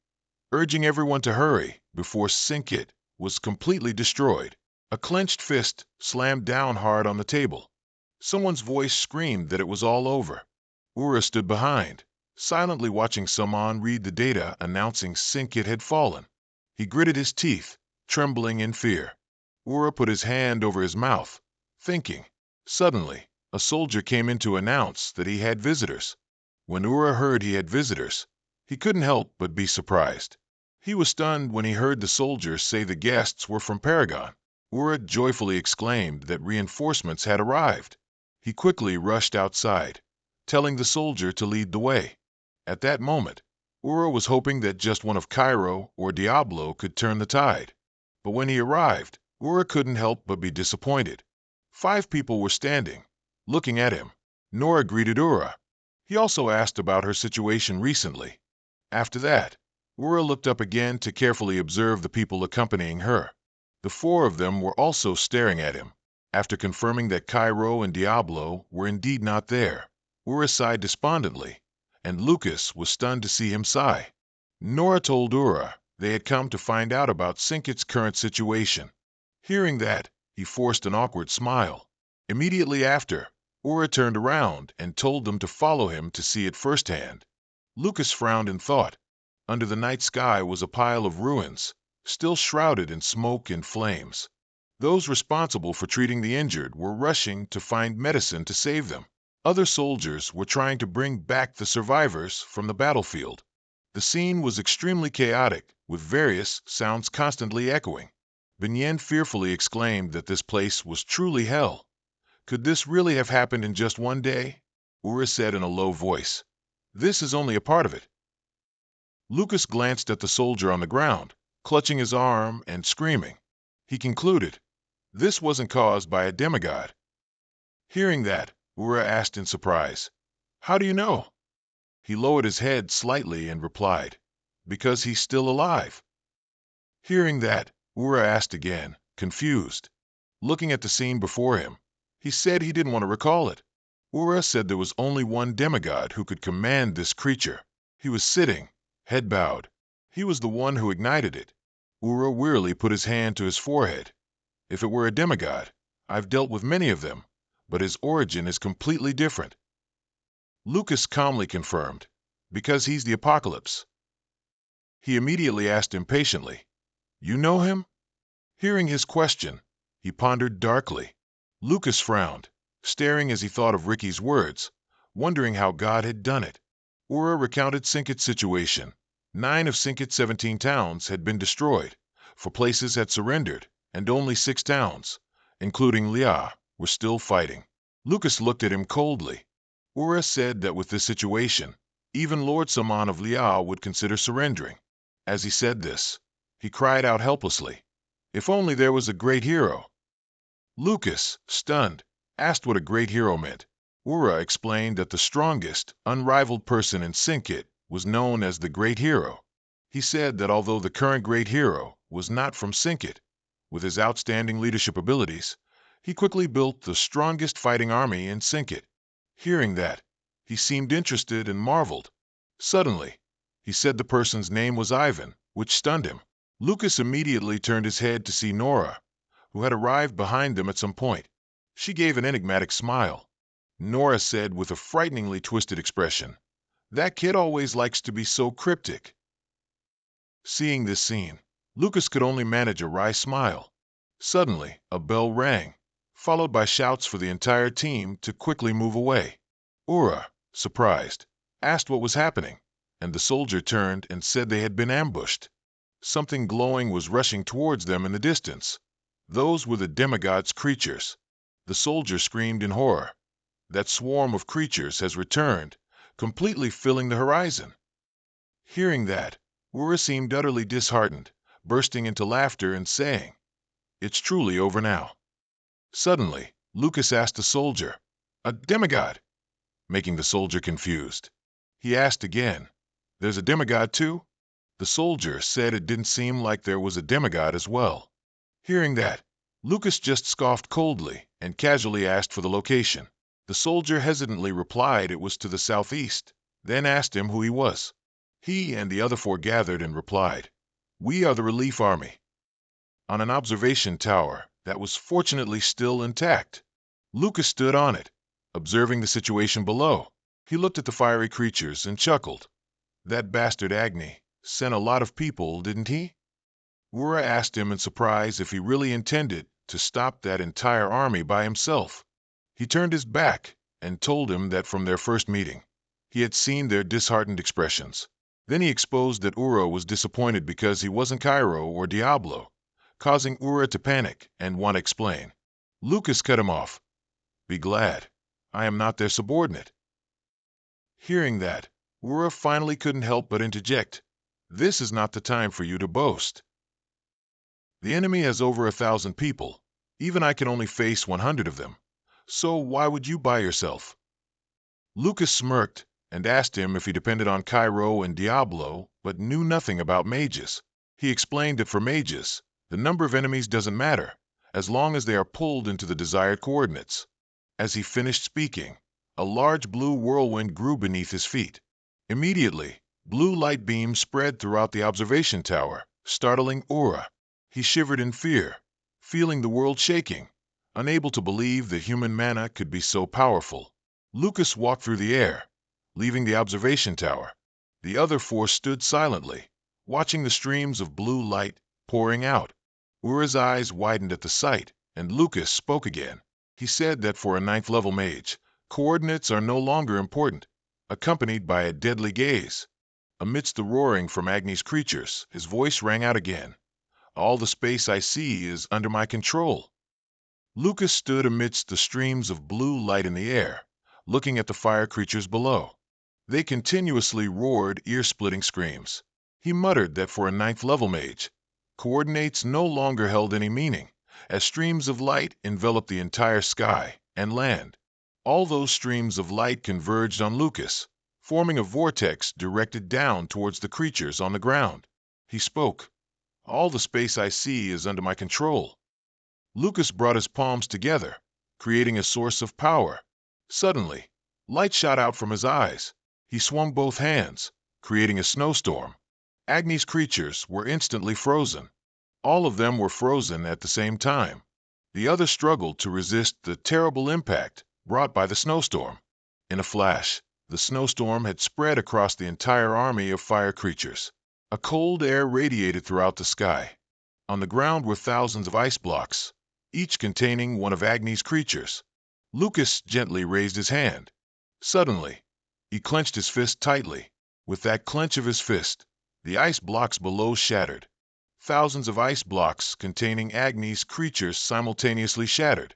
Speaker 1: urging everyone to hurry before Sinkit was completely destroyed. A clenched fist slammed down hard on the table. Someone's voice screamed that it was all over. Ura stood behind, silently watching someone read the data announcing Sinkit had fallen. He gritted his teeth, trembling in fear. Ura put his hand over his mouth, thinking. Suddenly, a soldier came in to announce that he had visitors. When Ura heard he had visitors, he couldn't help but be surprised. He was stunned when he heard the soldier say the guests were from Paragon. Ura joyfully exclaimed that reinforcements had arrived. He quickly rushed outside, telling the soldier to lead the way. At that moment, Ura was hoping that just one of Cairo or Diablo could turn the tide. But when he arrived, Ura couldn't help but be disappointed. 5 people were standing, looking at him. Nora greeted Ura. He also asked about her situation recently. After that, Ura looked up again to carefully observe the people accompanying her. The 4 of them were also staring at him. After confirming that Cairo and Diablo were indeed not there, Ura sighed despondently, and Lucas was stunned to see him sigh. Nora told Ura they had come to find out about Sinkit's current situation. Hearing that, he forced an awkward smile. Immediately after, Ura turned around and told them to follow him to see it firsthand. Lucas frowned in thought. Under the night sky was a pile of ruins, still shrouded in smoke and flames. Those responsible for treating the injured were rushing to find medicine to save them. Other soldiers were trying to bring back the survivors from the battlefield. The scene was extremely chaotic, with various sounds constantly echoing. Binyen fearfully exclaimed that this place was truly hell. Could this really have happened in just one day? Ura said in a low voice. This is only a part of it. Lucas glanced at the soldier on the ground, clutching his arm and screaming. He concluded, this wasn't caused by a demigod. Hearing that, Ura asked in surprise, how do you know? He lowered his head slightly and replied, because he's still alive. Hearing that, Ura asked again, confused. Looking at the scene before him, he said he didn't want to recall it. Ura said there was only one demigod who could command this creature. He was sitting, head bowed. He was the one who ignited it. Ura wearily put his hand to his forehead. If it were a demigod, I've dealt with many of them, but his origin is completely different. Lucas calmly confirmed, because he's the Apocalypse. He immediately asked impatiently, you know him? Hearing his question, he pondered darkly. Lucas frowned, staring as he thought of Ricky's words, wondering how God had done it. Ura recounted Sinkit's situation. 9 of Sinkit's 17 towns had been destroyed, 4 places had surrendered, and only 6 towns, including Liah, were still fighting. Lucas looked at him coldly. Ura said that with this situation, even Lord Saman of Liah would consider surrendering. As he said this, he cried out helplessly, if only there was a great hero. Lucas, stunned, asked what a great hero meant. Ura explained that the strongest, unrivaled person in Sinkit was known as the Great Hero. He said that although the current Great Hero was not from Sinkit, with his outstanding leadership abilities, he quickly built the strongest fighting army in Sinkit. Hearing that, he seemed interested and marveled. Suddenly, he said the person's name was Ivan, which stunned him. Lucas immediately turned his head to see Nora, who had arrived behind them at some point. She gave an enigmatic smile. Nora said with a frighteningly twisted expression, that kid always likes to be so cryptic. Seeing this scene, Lucas could only manage a wry smile. Suddenly, a bell rang, followed by shouts for the entire team to quickly move away. Ura, surprised, asked what was happening, and the soldier turned and said they had been ambushed. Something glowing was rushing towards them in the distance. Those were the demigod's creatures. The soldier screamed in horror. That swarm of creatures has returned, completely filling the horizon. Hearing that, Ura seemed utterly disheartened, bursting into laughter and saying, it's truly over now. Suddenly, Lucas asked the soldier, a demigod? Making the soldier confused. He asked again, there's a demigod too? The soldier said it didn't seem like there was a demigod as well. Hearing that, Lucas just scoffed coldly and casually asked for the location. The soldier hesitantly replied it was to the southeast, then asked him who he was. He and the other 4 gathered and replied, we are the relief army. On an observation tower that was fortunately still intact. Lucas stood on it, observing the situation below. He looked at the fiery creatures and chuckled. That bastard Agni sent a lot of people, didn't he? Ura asked him in surprise if he really intended to stop that entire army by himself. He turned his back and told him that from their first meeting, he had seen their disheartened expressions. Then he exposed that Ura was disappointed because he wasn't Cairo or Diablo, causing Ura to panic and want to explain. Lucas cut him off. Be glad, I am not their subordinate. Hearing that, Ura finally couldn't help but interject. This is not the time for you to boast. The enemy has over 1,000 people. Even I can only face 100 of them. So why would you by yourself? Lucas smirked and asked him if he depended on Cairo and Diablo, but knew nothing about mages. He explained that for mages, the number of enemies doesn't matter, as long as they are pulled into the desired coordinates. As he finished speaking, a large blue whirlwind grew beneath his feet. Immediately, blue light beams spread throughout the observation tower, startling Ura. He shivered in fear, feeling the world shaking, unable to believe that human mana could be so powerful. Lucas walked through the air, leaving the observation tower. The other 4 stood silently, watching the streams of blue light pouring out. Ura's eyes widened at the sight, and Lucas spoke again. He said that for a 9th level mage, coordinates are no longer important, accompanied by a deadly gaze. Amidst the roaring from Agni's creatures, his voice rang out again. All the space I see is under my control. Lucas stood amidst the streams of blue light in the air, looking at the fire creatures below. They continuously roared ear-splitting screams. He muttered that for a 9th level mage, coordinates no longer held any meaning, as streams of light enveloped the entire sky and land. All those streams of light converged on Lucas, forming a vortex directed down towards the creatures on the ground. He spoke. "All the space I see is under my control." Lucas brought his palms together, creating a source of power. Suddenly, light shot out from his eyes. He swung both hands, creating a snowstorm. Agni's creatures were instantly frozen. All of them were frozen at the same time. The others struggled to resist the terrible impact brought by the snowstorm. In a flash, the snowstorm had spread across the entire army of fire creatures. A cold air radiated throughout the sky. On the ground were thousands of ice blocks, each containing one of Agni's creatures. Lucas gently raised his hand. Suddenly, he clenched his fist tightly. With that clench of his fist, the ice blocks below shattered. Thousands of ice blocks containing Agni's creatures simultaneously shattered.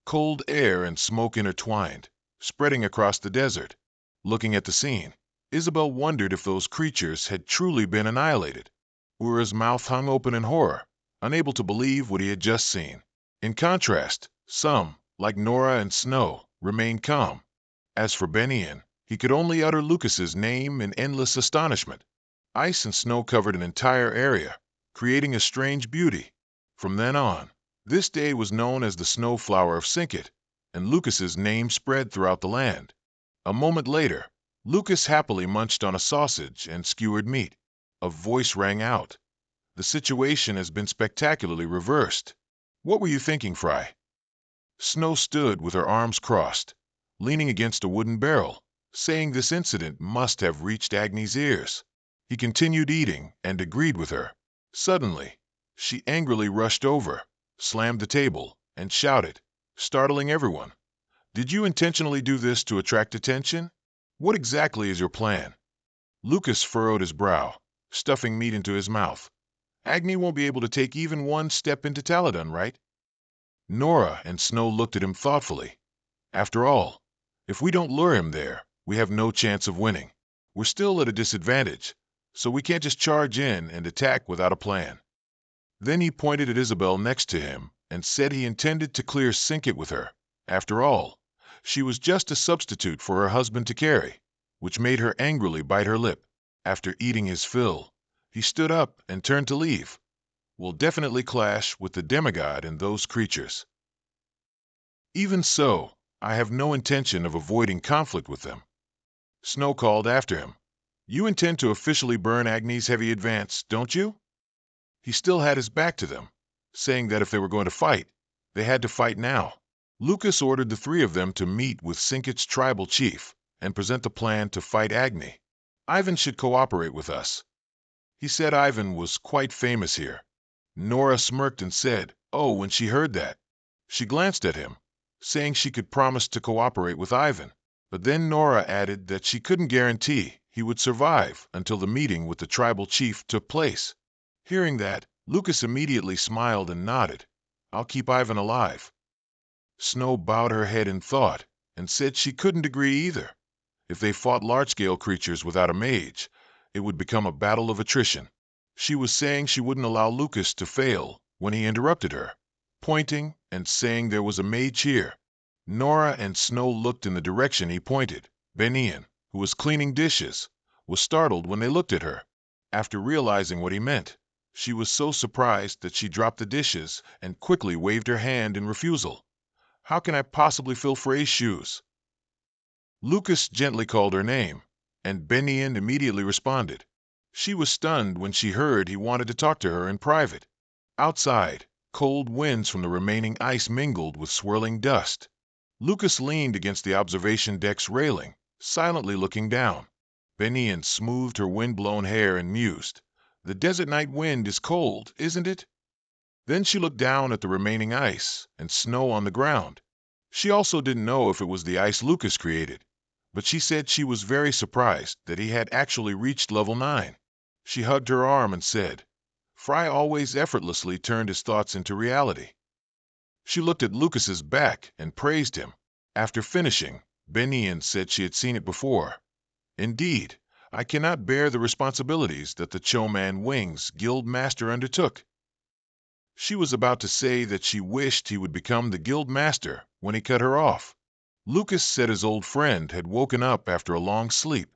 Speaker 1: Cold air and smoke intertwined, spreading across the desert. Looking at the scene, Isabel wondered if those creatures had truly been annihilated. Ura's mouth hung open in horror, unable to believe what he had just seen. In contrast, some, like Nora and Snow, remained calm. As for Benian, he could only utter Lucas's name in endless astonishment. Ice and snow covered an entire area, creating a strange beauty. From then on, this day was known as the Snow Flower of Sinket, and Lucas's name spread throughout the land. A moment later, Lucas happily munched on a sausage and skewered meat. A voice rang out. "The situation has been spectacularly reversed. What were you thinking, Frey?" Snow stood with her arms crossed, leaning against a wooden barrel, saying this incident must have reached Agni's ears. He continued eating and agreed with her. Suddenly, she angrily rushed over, slammed the table, and shouted, startling everyone. "Did you intentionally do this to attract attention? What exactly is your plan?" Lucas furrowed his brow, stuffing meat into his mouth. "Agni won't be able to take even one step into Taladun, right?" Nora and Snow looked at him thoughtfully. "After all, if we don't lure him there, we have no chance of winning. We're still at a disadvantage, so we can't just charge in and attack without a plan." Then he pointed at Isabel next to him and said he intended to clear Sinket with her. After all, she was just a substitute for her husband to carry, which made her angrily bite her lip. After eating his fill, he stood up and turned to leave. "We'll definitely clash with the demigod and those creatures. Even so, I have no intention of avoiding conflict with them." Snow called after him. "You intend to officially burn Agni's heavy advance, don't you?" He still had his back to them, saying that if they were going to fight, they had to fight now. Lucas ordered the three of them to meet with Sinket's tribal chief and present the plan to fight Agni. "Ivan should cooperate with us." He said Ivan was quite famous here. Nora smirked and said, "Oh," when she heard that. She glanced at him, saying she could promise to cooperate with Ivan. But then Nora added that she couldn't guarantee he would survive until the meeting with the tribal chief took place. Hearing that, Lucas immediately smiled and nodded. "I'll keep Ivan alive." Snow bowed her head in thought and said she couldn't agree either. If they fought large-scale creatures without a mage, it would become a battle of attrition. She was saying she wouldn't allow Lucas to fail when he interrupted her, pointing and saying there was a mage here. Nora and Snow looked in the direction he pointed. Benian, who was cleaning dishes, was startled when they looked at her. After realizing what he meant, she was so surprised that she dropped the dishes and quickly waved her hand in refusal. "How can I possibly fill Frey's shoes?" Lucas gently called her name, and Benian immediately responded. She was stunned when she heard he wanted to talk to her in private. Outside, cold winds from the remaining ice mingled with swirling dust. Lucas leaned against the observation deck's railing, silently looking down. Benian smoothed her wind-blown hair and mused. "The desert night wind is cold, isn't it?" Then she looked down at the remaining ice and snow on the ground. She also didn't know if it was the ice Lucas created, but she said she was very surprised that he had actually reached level 9. She hugged her arm and said, "Frey always effortlessly turned his thoughts into reality." She looked at Lucas's back and praised him. After finishing, Benian said she had seen it before. Indeed, I cannot bear the responsibilities that the Choman Wings Guild Master undertook. She was about to say that she wished he would become the Guild Master when he cut her off. Lucas said his old friend had woken up after a long sleep.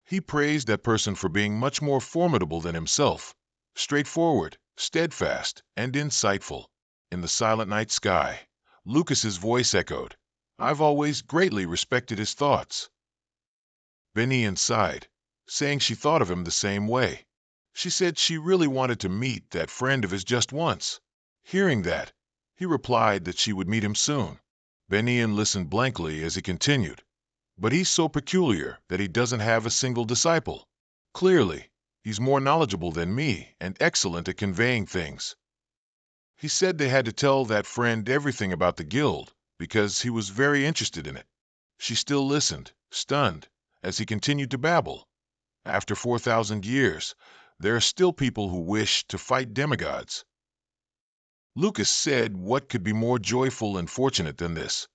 Speaker 1: He praised that person for being much more formidable than himself, straightforward, steadfast, and insightful. In the silent night sky, Lucas's voice echoed, "I've always greatly respected his thoughts." Benian sighed, saying she thought of him the same way. She said she really wanted to meet that friend of his just once. Hearing that, he replied that she would meet him soon. Benian listened blankly as he continued, "But he's so peculiar that he doesn't have a single disciple. Clearly, he's more knowledgeable than me and excellent at conveying things." He said they had to tell that friend everything about the guild because he was very interested in it. She still listened, stunned, as he continued to babble. After 4,000 years, there are still people who wish to fight demigods. Lucas said what could be more joyful and fortunate than this.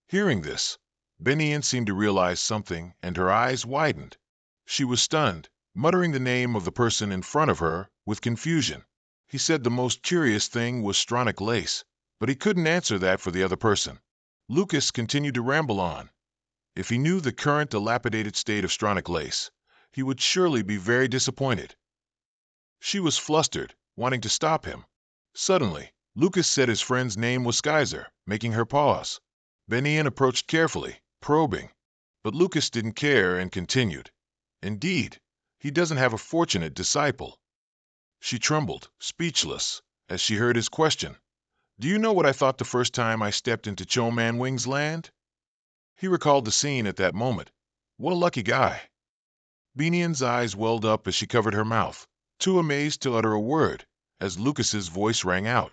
Speaker 1: Hearing this, Benian seemed to realize something, and her eyes widened. She was stunned, muttering the name of the person in front of her with confusion. He said the most curious thing was Stronic lace, but he couldn't answer that for the other person. Lucas continued to ramble on. If he knew the current dilapidated state of Stronic lace, he would surely be very disappointed. She was flustered, wanting to stop him. Suddenly, Lucas said his friend's name was Skyzer, making her pause. Benian approached carefully, probing. But Lucas didn't care and continued, "Indeed, he doesn't have a fortunate disciple." She trembled, speechless, as she heard his question. "Do you know what I thought the first time I stepped into Choman Wings land?" He recalled the scene at that moment. What a lucky guy. Benian's eyes welled up as she covered her mouth, too amazed to utter a word, as Lucas's voice rang out.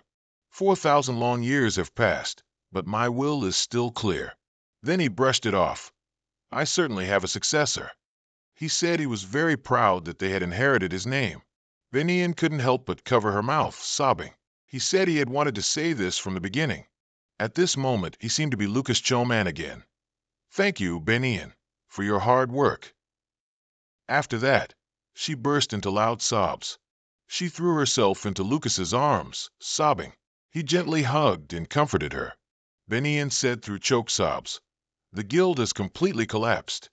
Speaker 1: 4,000 long years have passed, but my will is still clear. Then he brushed it off. I certainly have a successor. He said he was very proud that they had inherited his name. Benian couldn't help but cover her mouth, sobbing. He said he had wanted to say this from the beginning. At this moment, he seemed to be Lucas Choman again. "Thank you, Benian, for your hard work." After that, she burst into loud sobs. She threw herself into Lucas's arms, sobbing. He gently hugged and comforted her. Benian said through choked sobs, "The guild has completely collapsed."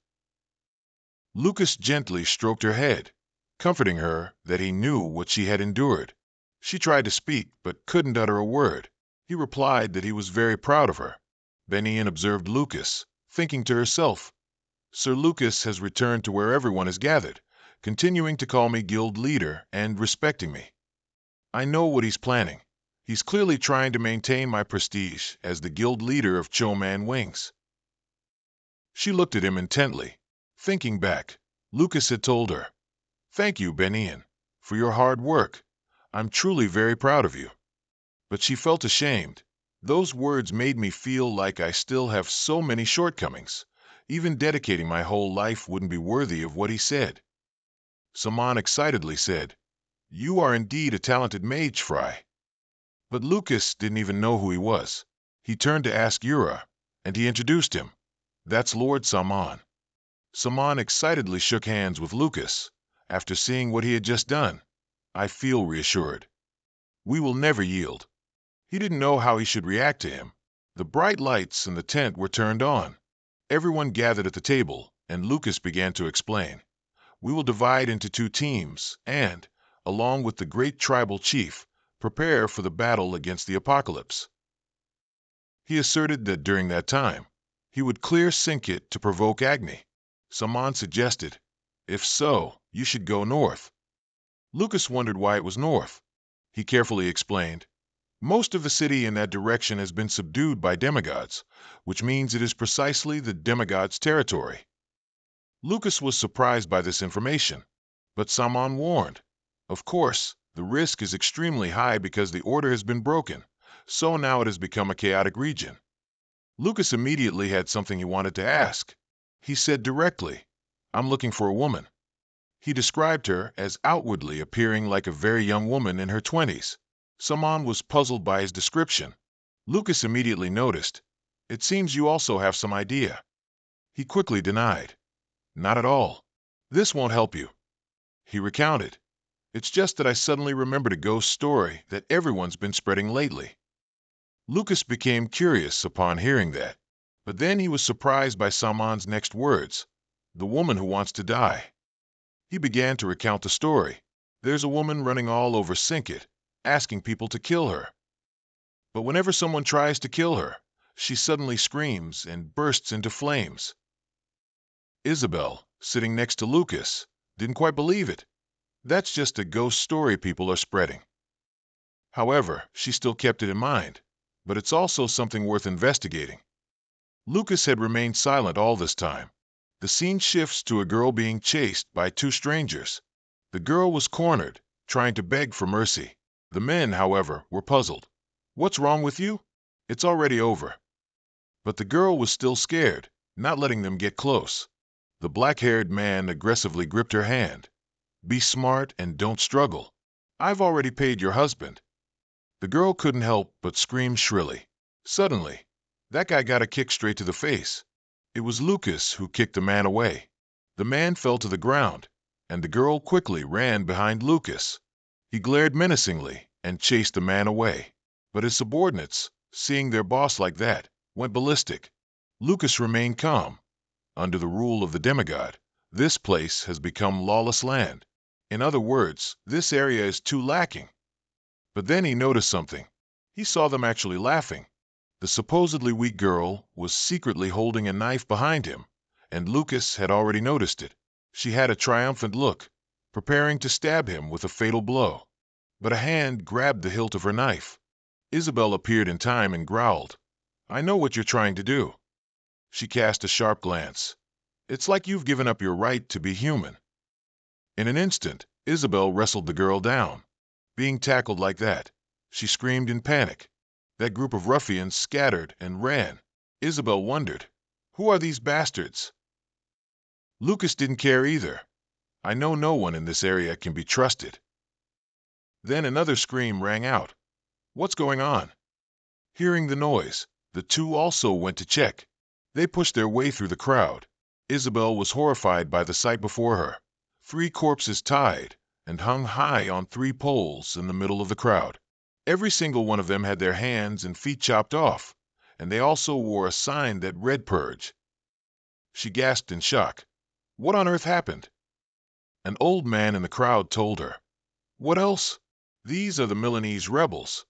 Speaker 1: Lucas gently stroked her head, comforting her that he knew what she had endured. She tried to speak, but couldn't utter a word. He replied that he was very proud of her. Benian observed Lucas, thinking to herself, "Sir Lucas has returned to where everyone is gathered, continuing to call me guild leader and respecting me. I know what he's planning. He's clearly trying to maintain my prestige as the guild leader of Choman Wings." She looked at him intently. Thinking back, Lucas had told her, "Thank you, Benian, for your hard work. I'm truly very proud of you." But she felt ashamed. Those words made me feel like I still have so many shortcomings. Even dedicating my whole life wouldn't be worthy of what he said. Saman excitedly said, "You are indeed a talented mage, Frey." But Lucas didn't even know who he was. He turned to ask Yura, and he introduced him. "That's Lord Saman." Saman excitedly shook hands with Lucas. After seeing what he had just done, "I feel reassured. We will never yield." He didn't know how he should react to him. The bright lights in the tent were turned on. Everyone gathered at the table, and Lucas began to explain. "We will divide into 2 teams and, along with the great tribal chief, prepare for the battle against the apocalypse." He asserted that during that time, he would clear Sinkit to provoke Agni. Saman suggested, "If so, you should go north." Lucas wondered why it was north. He carefully explained, "Most of the city in that direction has been subdued by demigods, which means it is precisely the demigods' territory." Lucas was surprised by this information, but Saman warned, "Of course, the risk is extremely high because the order has been broken, so now it has become a chaotic region." Lucas immediately had something he wanted to ask. He said directly, "I'm looking for a woman." He described her as outwardly appearing like a very young woman in her 20s. Saman was puzzled by his description. Lucas immediately noticed, "It seems you also have some idea." He quickly denied. Not at all. This won't help you. He recounted. It's just that I suddenly remembered a ghost story that everyone's been spreading lately. Lucas became curious upon hearing that, but then he was surprised by Salman's next words, the woman who wants to die. He began to recount the story. There's a woman running all over Sinket, asking people to kill her. But whenever someone tries to kill her, she suddenly screams and bursts into flames. Isabel, sitting next to Lucas, didn't quite believe it. That's just a ghost story people are spreading. However, she still kept it in mind, but it's also something worth investigating. Lucas had remained silent all this time. The scene shifts to a girl being chased by two strangers. The girl was cornered, trying to beg for mercy. The men, however, were puzzled. What's wrong with you? It's already over. But the girl was still scared, not letting them get close. The black-haired man aggressively gripped her hand. Be smart and don't struggle. I've already paid your husband. The girl couldn't help but scream shrilly. Suddenly, that guy got a kick straight to the face. It was Lucas who kicked the man away. The man fell to the ground, and the girl quickly ran behind Lucas. He glared menacingly and chased the man away. But his subordinates, seeing their boss like that, went ballistic. Lucas remained calm. Under the rule of the demigod, this place has become lawless land. In other words, this area is too lacking. But then he noticed something. He saw them actually laughing. The supposedly weak girl was secretly holding a knife behind him, and Lucas had already noticed it. She had a triumphant look, preparing to stab him with a fatal blow. But a hand grabbed the hilt of her knife. Isabel appeared in time and growled, I know what you're trying to do. She cast a sharp glance. It's like you've given up your right to be human. In an instant, Isabel wrestled the girl down. Being tackled like that, she screamed in panic. That group of ruffians scattered and ran. Isabel wondered, who are these bastards? Lucas didn't care either. I know no one in this area can be trusted. Then another scream rang out. What's going on? Hearing the noise, the two also went to check. They pushed their way through the crowd. Isabel was horrified by the sight before her. 3 corpses tied and hung high on 3 poles in the middle of the crowd. Every single one of them had their hands and feet chopped off, and they also wore a sign that read Purge. She gasped in shock. What on earth happened? An old man in the crowd told her. What else? These are the Milanese rebels.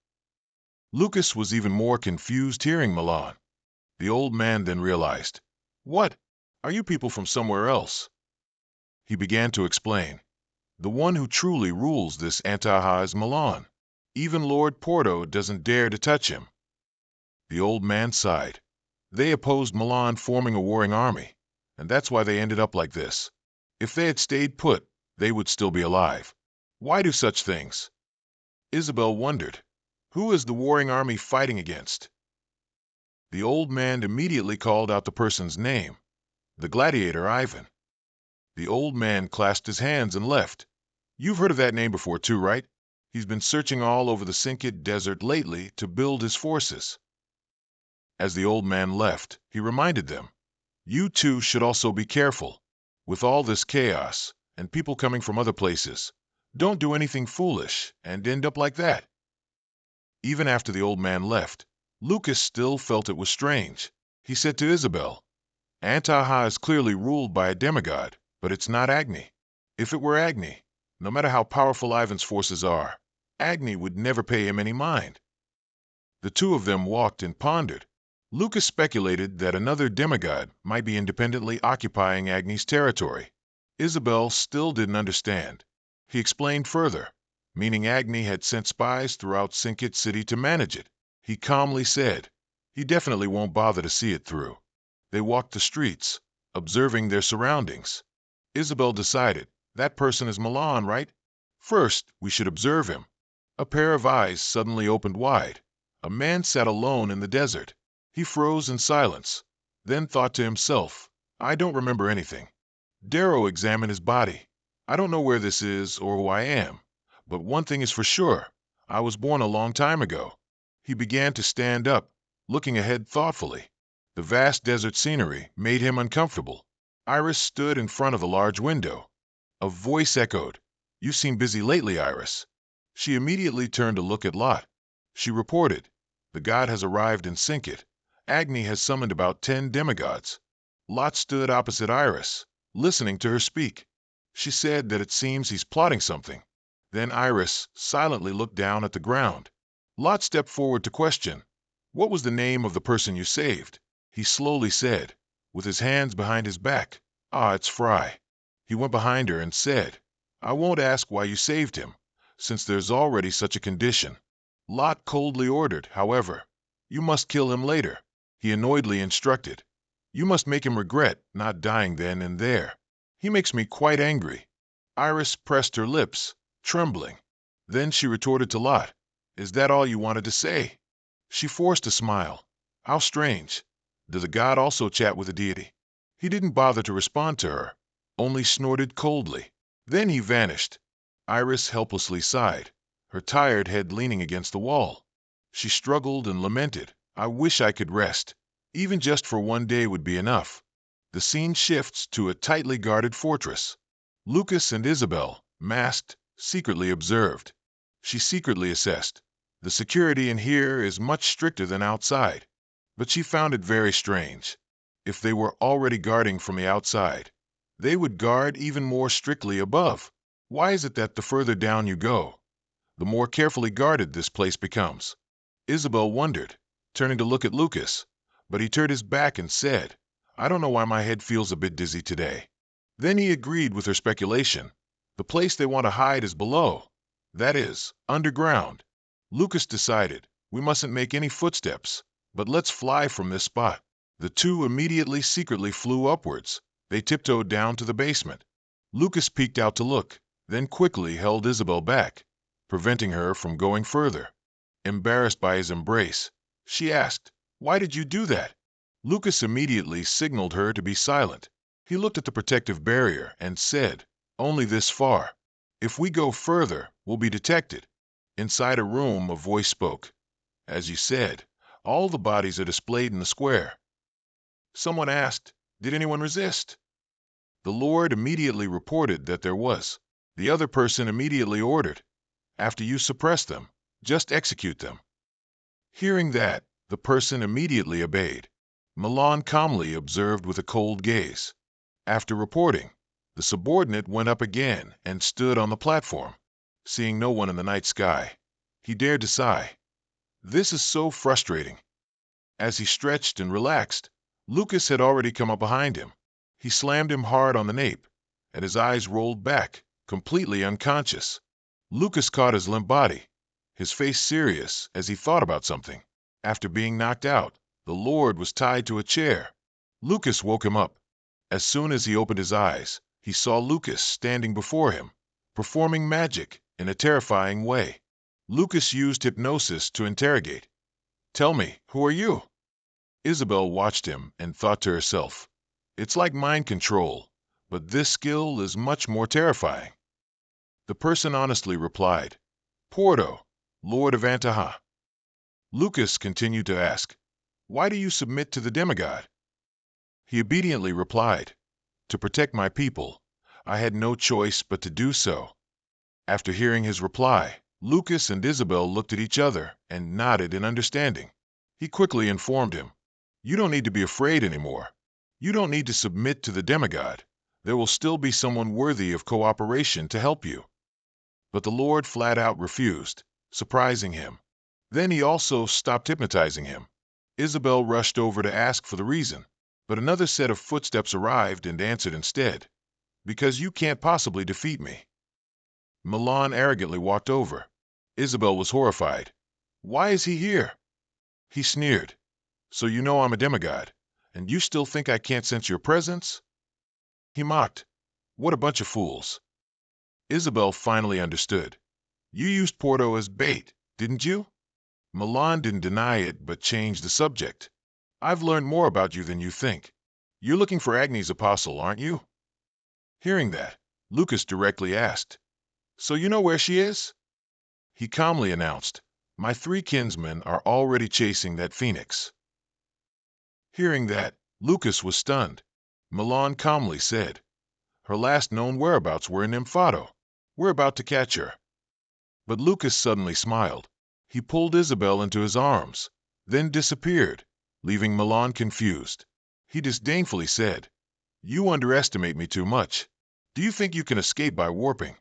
Speaker 1: Lucas was even more confused hearing Milan. The old man then realized. What? Are you people from somewhere else? He began to explain. The one who truly rules this Antaha is Milan. Even Lord Porto doesn't dare to touch him. The old man sighed. They opposed Milan forming a warring army, and that's why they ended up like this. If they had stayed put, they would still be alive. Why do such things? Isabel wondered. Who is the warring army fighting against? The old man immediately called out the person's name. The gladiator Ivan. The old man clasped his hands and left. You've heard of that name before too, right? He's been searching all over the Sinket desert lately to build his forces. As the old man left, he reminded them, you two should also be careful. With all this chaos, and people coming from other places, don't do anything foolish and end up like that. Even after the old man left, Lucas still felt it was strange. He said to Isabel, Antaha is clearly ruled by a demigod, but it's not Agni. If it were Agni, no matter how powerful Ivan's forces are, Agni would never pay him any mind. The two of them walked and pondered. Lucas speculated that another demigod might be independently occupying Agni's territory. Isabel still didn't understand. He explained further, meaning Agni had sent spies throughout Sinket City to manage it. He calmly said, he definitely won't bother to see it through. They walked the streets, observing their surroundings. Isabel decided, that person is Milan, right? First, we should observe him. A pair of eyes suddenly opened wide. A man sat alone in the desert. He froze in silence, then thought to himself, I don't remember anything. Darrow examined his body. I don't know where this is or who I am, but one thing is for sure, I was born a long time ago. He began to stand up, looking ahead thoughtfully. The vast desert scenery made him uncomfortable. Iris stood in front of the large window. A voice echoed, "You seem busy lately, Iris." She immediately turned to look at Lot. She reported, "The god has arrived in Sinket. Agni has summoned about 10 demigods." Lot stood opposite Iris, listening to her speak. She said that it seems he's plotting something. Then Iris silently looked down at the ground. Lot stepped forward to question, "What was the name of the person you saved?" He slowly said, with his hands behind his back, "Ah, it's Frey." He went behind her and said, "I won't ask why you saved him, since there's already such a condition." Lot coldly ordered, however, "You must kill him later." He annoyedly instructed, "You must make him regret not dying then and there. He makes me quite angry." Iris pressed her lips, trembling. Then she retorted to Lot, "Is that all you wanted to say?" She forced a smile. How strange. Does a god also chat with a deity? He didn't bother to respond to her, only snorted coldly. Then he vanished. Iris helplessly sighed, her tired head leaning against the wall. She struggled and lamented, "I wish I could rest. Even just for one day would be enough." The scene shifts to a tightly guarded fortress. Lucas and Isabel, masked, secretly observed. She secretly assessed, "The security in here is much stricter than outside." But she found it very strange. If they were already guarding from the outside, they would guard even more strictly above. Why is it that the further down you go, the more carefully guarded this place becomes? Isabel wondered, turning to look at Lucas, but he turned his back and said, "I don't know why my head feels a bit dizzy today." Then he agreed with her speculation. The place they want to hide is below. That is, underground. Lucas decided, "We mustn't make any footsteps, but let's fly from this spot." The two immediately secretly flew upwards. They tiptoed down to the basement. Lucas peeked out to look, then quickly held Isabel back, preventing her from going further. Embarrassed by his embrace, she asked, "Why did you do that?" Lucas immediately signaled her to be silent. He looked at the protective barrier and said, "Only this far. If we go further, we'll be detected." Inside a room, a voice spoke. "As you said, all the bodies are displayed in the square." Someone asked, "Did anyone resist?" The Lord immediately reported that there was. The other person immediately ordered, "After you suppress them, just execute them." Hearing that, the person immediately obeyed. Milan calmly observed with a cold gaze. After reporting, the subordinate went up again and stood on the platform. Seeing no one in the night sky, he dared to sigh. This is so frustrating. As he stretched and relaxed, Lucas had already come up behind him. He slammed him hard on the nape, and his eyes rolled back, completely unconscious. Lucas caught his limp body, his face serious as he thought about something. After being knocked out, the Lord was tied to a chair. Lucas woke him up. As soon as he opened his eyes, he saw Lucas standing before him, performing magic in a terrifying way. Lucas used hypnosis to interrogate. "Tell me, who are you?" Isabel watched him and thought to herself, "It's like mind control, but this skill is much more terrifying." The person honestly replied, "Porto, Lord of Antaha." Lucas continued to ask, "Why do you submit to the demigod?" He obediently replied, "To protect my people. I had no choice but to do so." After hearing his reply, Lucas and Isabel looked at each other and nodded in understanding. He quickly informed him, "You don't need to be afraid anymore. You don't need to submit to the demigod. There will still be someone worthy of cooperation to help you." But the Lord flat out refused, surprising him. Then he also stopped hypnotizing him. Isabel rushed over to ask for the reason, but another set of footsteps arrived and answered instead, "Because you can't possibly defeat me." Milan arrogantly walked over. Isabel was horrified. "Why is he here?" He sneered, "So you know I'm a demigod, and you still think I can't sense your presence?" He mocked, "What a bunch of fools." Isabel finally understood. "You used Porto as bait, didn't you?" Milan didn't deny it, but changed the subject. "I've learned more about you than you think. You're looking for Agni's apostle, aren't you?" Hearing that, Lucas directly asked, "So you know where she is?" He calmly announced, "My 3 kinsmen are already chasing that phoenix." Hearing that, Lucas was stunned. Milan calmly said, "Her last known whereabouts were in Nymphado. We're about to catch her." But Lucas suddenly smiled. He pulled Isabel into his arms, then disappeared, leaving Milan confused. He disdainfully said, "You underestimate me too much. Do you think you can escape by warping?"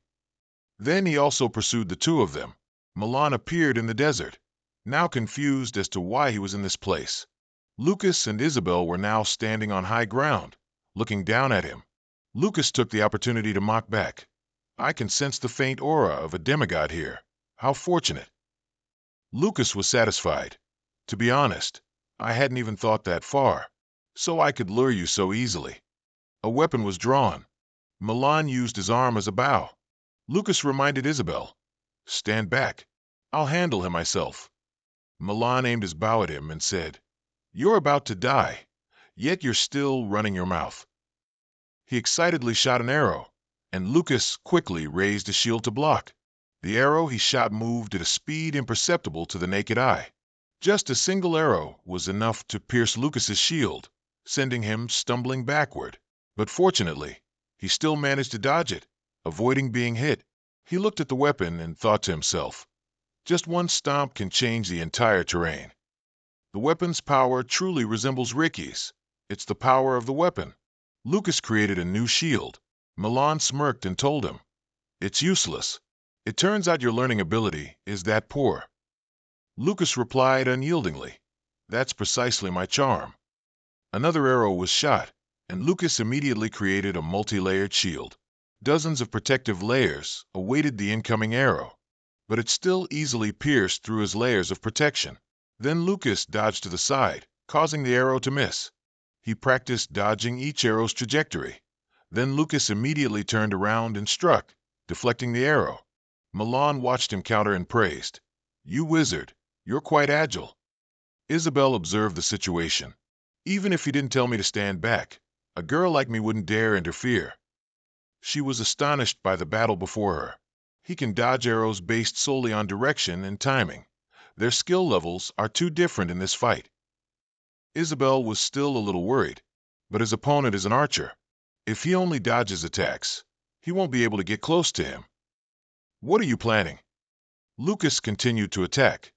Speaker 1: Then he also pursued the two of them. Milan appeared in the desert, now confused as to why he was in this place. Lucas and Isabel were now standing on high ground, looking down at him. Lucas took the opportunity to mock back. "I can sense the faint aura of a demigod here. How fortunate." Lucas was satisfied. "To be honest, I hadn't even thought that far, so I could lure you so easily." A weapon was drawn. Milan used his arm as a bow. Lucas reminded Isabel, "Stand back. I'll handle him myself." Milan aimed his bow at him and said, "You're about to die, yet you're still running your mouth." He excitedly shot an arrow, and Lucas quickly raised his shield to block. The arrow he shot moved at a speed imperceptible to the naked eye. Just a single arrow was enough to pierce Lucas's shield, sending him stumbling backward. But fortunately, he still managed to dodge it, avoiding being hit. He looked at the weapon and thought to himself, just one stomp can change the entire terrain. The weapon's power truly resembles Ricky's. It's the power of the weapon. Lucas created a new shield. Milan smirked and told him, "It's useless. It turns out your learning ability is that poor." Lucas replied unyieldingly, "That's precisely my charm." Another arrow was shot, and Lucas immediately created a multi-layered shield. Dozens of protective layers awaited the incoming arrow, but it still easily pierced through his layers of protection. Then Lucas dodged to the side, causing the arrow to miss. He practiced dodging each arrow's trajectory. Then Lucas immediately turned around and struck, deflecting the arrow. Milan watched him counter and praised, "You wizard, you're quite agile." Isabel observed the situation. "Even if he didn't tell me to stand back, a girl like me wouldn't dare interfere." She was astonished by the battle before her. He can dodge arrows based solely on direction and timing. Their skill levels are too different in this fight. Isabel was still a little worried, but his opponent is an archer. If he only dodges attacks, he won't be able to get close to him. "What are you planning?" Lucas continued to attack.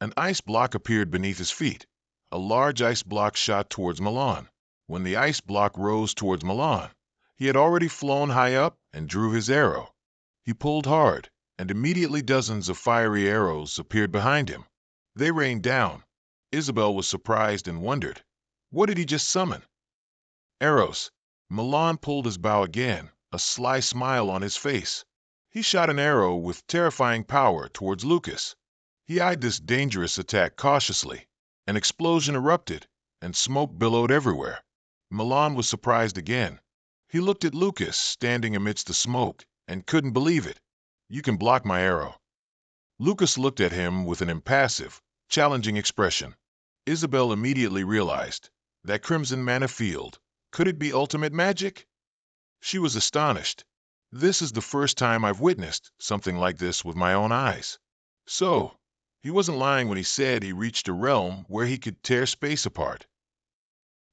Speaker 1: An ice block appeared beneath his feet. A large ice block shot towards Milan. When the ice block rose towards Milan, he had already flown high up and drew his arrow. He pulled hard, and immediately dozens of fiery arrows appeared behind him. They rained down. Isabel was surprised and wondered, what did he just summon? Arrows. Milan pulled his bow again, a sly smile on his face. He shot an arrow with terrifying power towards Lucas. He eyed this dangerous attack cautiously. An explosion erupted, and smoke billowed everywhere. Milan was surprised again. He looked at Lucas standing amidst the smoke and couldn't believe it. "You can block my arrow." Lucas looked at him with an impassive, challenging expression. Isabel immediately realized that crimson mana field. Could it be ultimate magic? She was astonished. "This is the first time I've witnessed something like this with my own eyes." So, he wasn't lying when he said he reached a realm where he could tear space apart.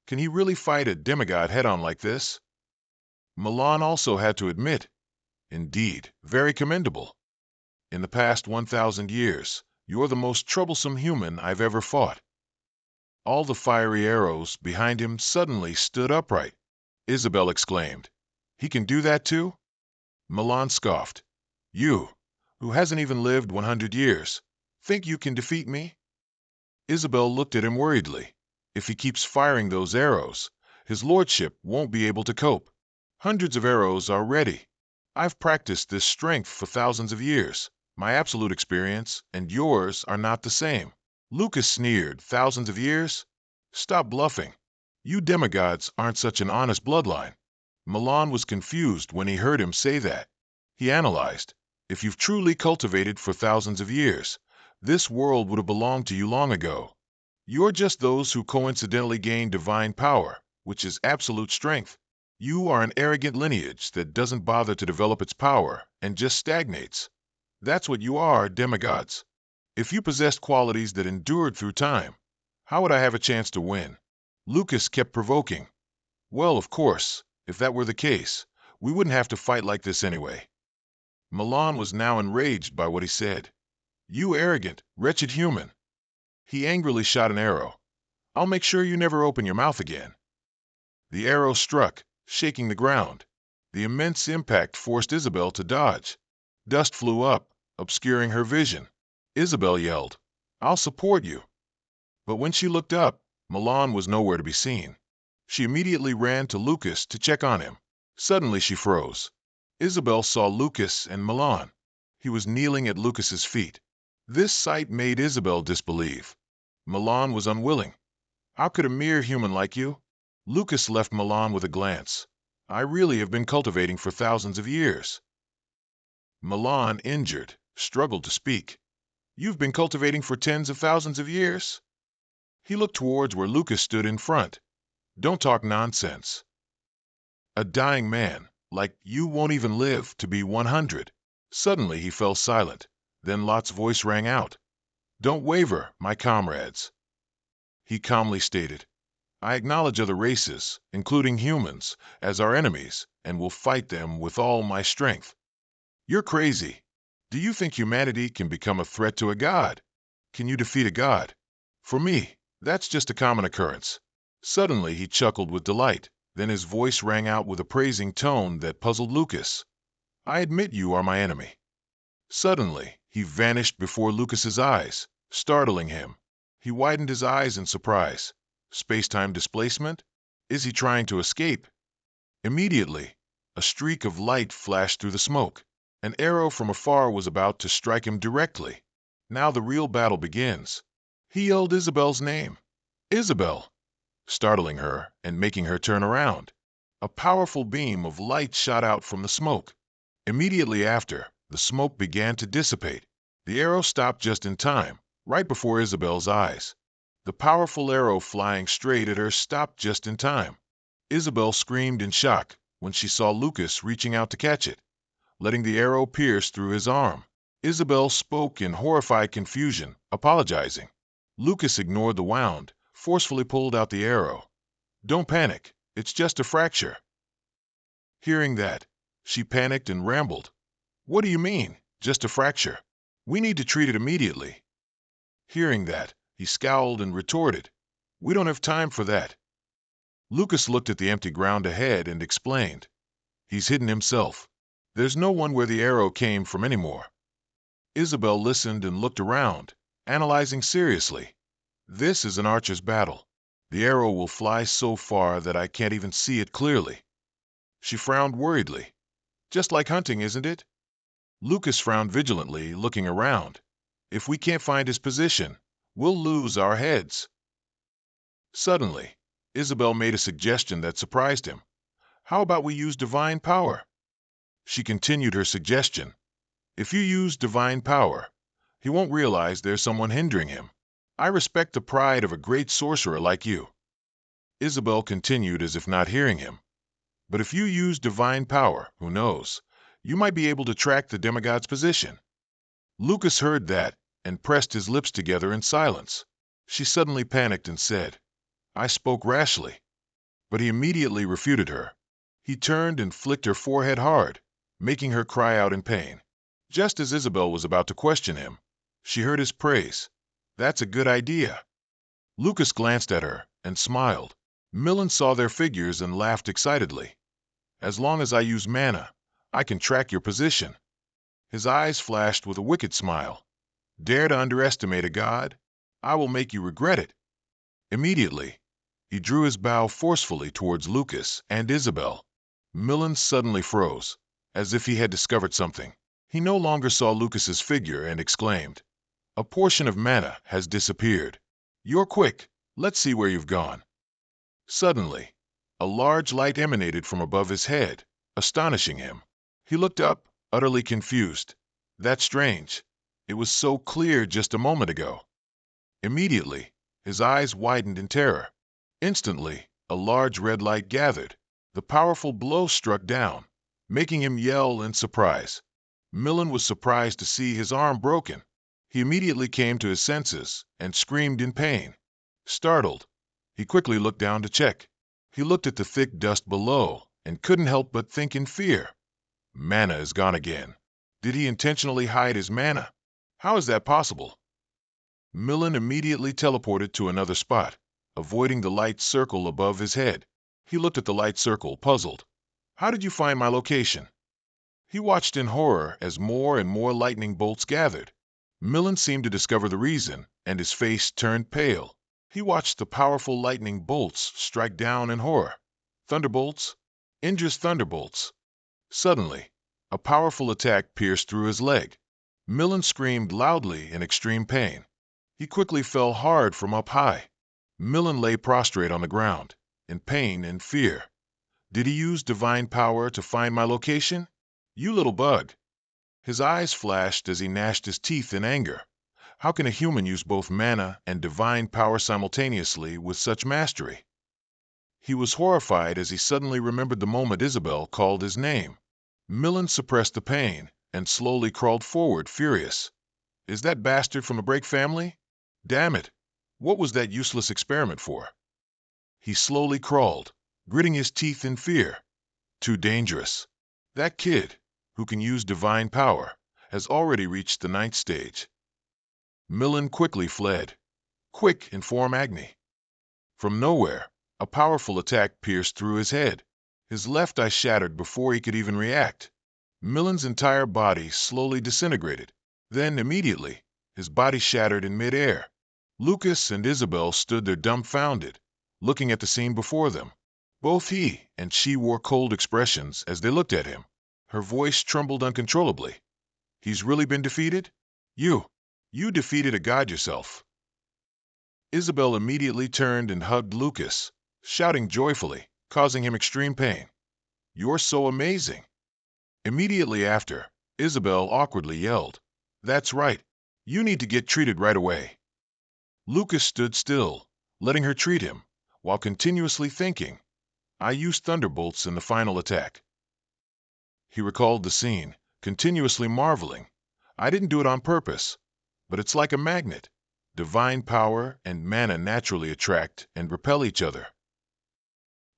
Speaker 1: Can he really fight a demigod head-on like this? Milan also had to admit, indeed, very commendable. In the past 1,000 years, you're the most troublesome human I've ever fought. All the fiery arrows behind him suddenly stood upright. Isabel exclaimed, "He can do that too?" Milan scoffed, "You, who hasn't even lived 100 years, think you can defeat me?" Isabel looked at him worriedly. "If he keeps firing those arrows, his lordship won't be able to cope. Hundreds of arrows are ready. I've practiced this strength for thousands of years. My absolute experience and yours are not the same." Lucas sneered, "Thousands of years? Stop bluffing. You demigods aren't such an honest bloodline." Milan was confused when he heard him say that. He analyzed, "If you've truly cultivated for thousands of years, this world would have belonged to you long ago. You're just those who coincidentally gained divine power, which is absolute strength. You are an arrogant lineage that doesn't bother to develop its power and just stagnates. That's what you are, demigods. If you possessed qualities that endured through time, how would I have a chance to win?" Lucas kept provoking. Well, of course, if that were the case, we wouldn't have to fight like this anyway. Milan was now enraged by what he said. You arrogant, wretched human. He angrily shot an arrow. I'll make sure you never open your mouth again. The arrow struck, shaking the ground. The immense impact forced Isabel to dodge. Dust flew up, obscuring her vision. Isabel yelled, I'll support you. But when she looked up, Milan was nowhere to be seen. She immediately ran to Lucas to check on him. Suddenly she froze. Isabel saw Lucas and Milan. He was kneeling at Lucas's feet. This sight made Isabel disbelieve. Milan was unwilling. How could a mere human like you? Lucas left Milan with a glance. I really have been cultivating for thousands of years. Milan, injured, struggled to speak. You've been cultivating for tens of thousands of years? He looked towards where Lucas stood in front. Don't talk nonsense. A dying man, like you, won't even live to be 100. Suddenly he fell silent. Then Lot's voice rang out. Don't waver, my comrades. He calmly stated, I acknowledge other races, including humans, as our enemies, and will fight them with all my strength. You're crazy. Do you think humanity can become a threat to a god? Can you defeat a god? For me, that's just a common occurrence. Suddenly he chuckled with delight. Then his voice rang out with a praising tone that puzzled Lucas. I admit you are my enemy. Suddenly, he vanished before Lucas's eyes, startling him. He widened his eyes in surprise. Space-time displacement? Is he trying to escape? Immediately, a streak of light flashed through the smoke. An arrow from afar was about to strike him directly. Now the real battle begins. He yelled Isabel's name. Isabel! Startling her and making her turn around. A powerful beam of light shot out from the smoke. Immediately after, the smoke began to dissipate. The arrow stopped just in time, right before Isabel's eyes. The powerful arrow flying straight at her stopped just in time. Isabel screamed in shock when she saw Lucas reaching out to catch it, letting the arrow pierce through his arm. Isabel spoke in horrified confusion, apologizing. Lucas ignored the wound, forcefully pulled out the arrow. Don't panic, it's just a fracture. Hearing that, she panicked and rambled. What do you mean, just a fracture? We need to treat it immediately. Hearing that, he scowled and retorted. We don't have time for that. Lucas looked at the empty ground ahead and explained. He's hidden himself. There's no one where the arrow came from anymore. Isabel listened and looked around, analyzing seriously. This is an archer's battle. The arrow will fly so far that I can't even see it clearly. She frowned worriedly. Just like hunting, isn't it? Lucas frowned vigilantly, looking around. If we can't find his position, we'll lose our heads. Suddenly, Isabel made a suggestion that surprised him. How about we use divine power? She continued her suggestion. If you use divine power, he won't realize there's someone hindering him. I respect the pride of a great sorcerer like you. Isabel continued as if not hearing him. But if you use divine power, who knows, you might be able to track the demigod's position. Lucas heard that and pressed his lips together in silence. She suddenly panicked and said, I spoke rashly. But he immediately refuted her. He turned and flicked her forehead hard, making her cry out in pain. Just as Isabel was about to question him, she heard his praise. That's a good idea. Lucas glanced at her and smiled. Millen saw their figures and laughed excitedly. As long as I use mana, I can track your position. His eyes flashed with a wicked smile. Dare to underestimate a god? I will make you regret it. Immediately, he drew his bow forcefully towards Lucas and Isabel. Millen suddenly froze, as if he had discovered something. He no longer saw Lucas's figure and exclaimed, A portion of mana has disappeared. You're quick. Let's see where you've gone. Suddenly, a large light emanated from above his head, astonishing him. He looked up, utterly confused. That's strange. It was so clear just a moment ago. Immediately, his eyes widened in terror. Instantly, a large red light gathered. The powerful blow struck down, making him yell in surprise. Millen was surprised to see his arm broken. He immediately came to his senses and screamed in pain. Startled, He quickly looked down to check. He looked at the thick dust below and couldn't help but think in fear. Mana is gone again. Did he intentionally hide his mana? How is that possible? Millen immediately teleported to another spot, avoiding the light circle above his head. He looked at the light circle, puzzled. How did you find my location? He watched in horror as more and more lightning bolts gathered. Millen seemed to discover the reason, and his face turned pale. He watched the powerful lightning bolts strike down in horror. Thunderbolts? Indra's thunderbolts. Suddenly, a powerful attack pierced through his leg. Millen screamed loudly in extreme pain. He quickly fell hard from up high. Millen lay prostrate on the ground, in pain and fear. Did he use divine power to find my location? You little bug. His eyes flashed as he gnashed his teeth in anger. How can a human use both mana and divine power simultaneously with such mastery? He was horrified as he suddenly remembered the moment Isabel called his name. Millen suppressed the pain and slowly crawled forward, furious. Is that bastard from the Break family? Damn it! What was that useless experiment for? He slowly crawled, gritting his teeth in fear. Too dangerous. That kid, who can use divine power, has already reached the 9th stage. Millen quickly fled. Quick, inform Agni. From nowhere, a powerful attack pierced through his head. His left eye shattered before he could even react. Millen's entire body slowly disintegrated. Then, immediately, his body shattered in midair. Lucas and Isabel stood there dumbfounded, looking at the scene before them. Both he and she wore cold expressions as they looked at him. Her voice trembled uncontrollably. He's really been defeated? You defeated a god yourself. Isabel immediately turned and hugged Lucas, shouting joyfully, causing him extreme pain. You're so amazing. Immediately after, Isabel awkwardly yelled, That's right. You need to get treated right away. Lucas stood still, letting her treat him, while continuously thinking, I used thunderbolts in the final attack. He recalled the scene, continuously marveling. I didn't do it on purpose, but it's like a magnet. Divine power and mana naturally attract and repel each other.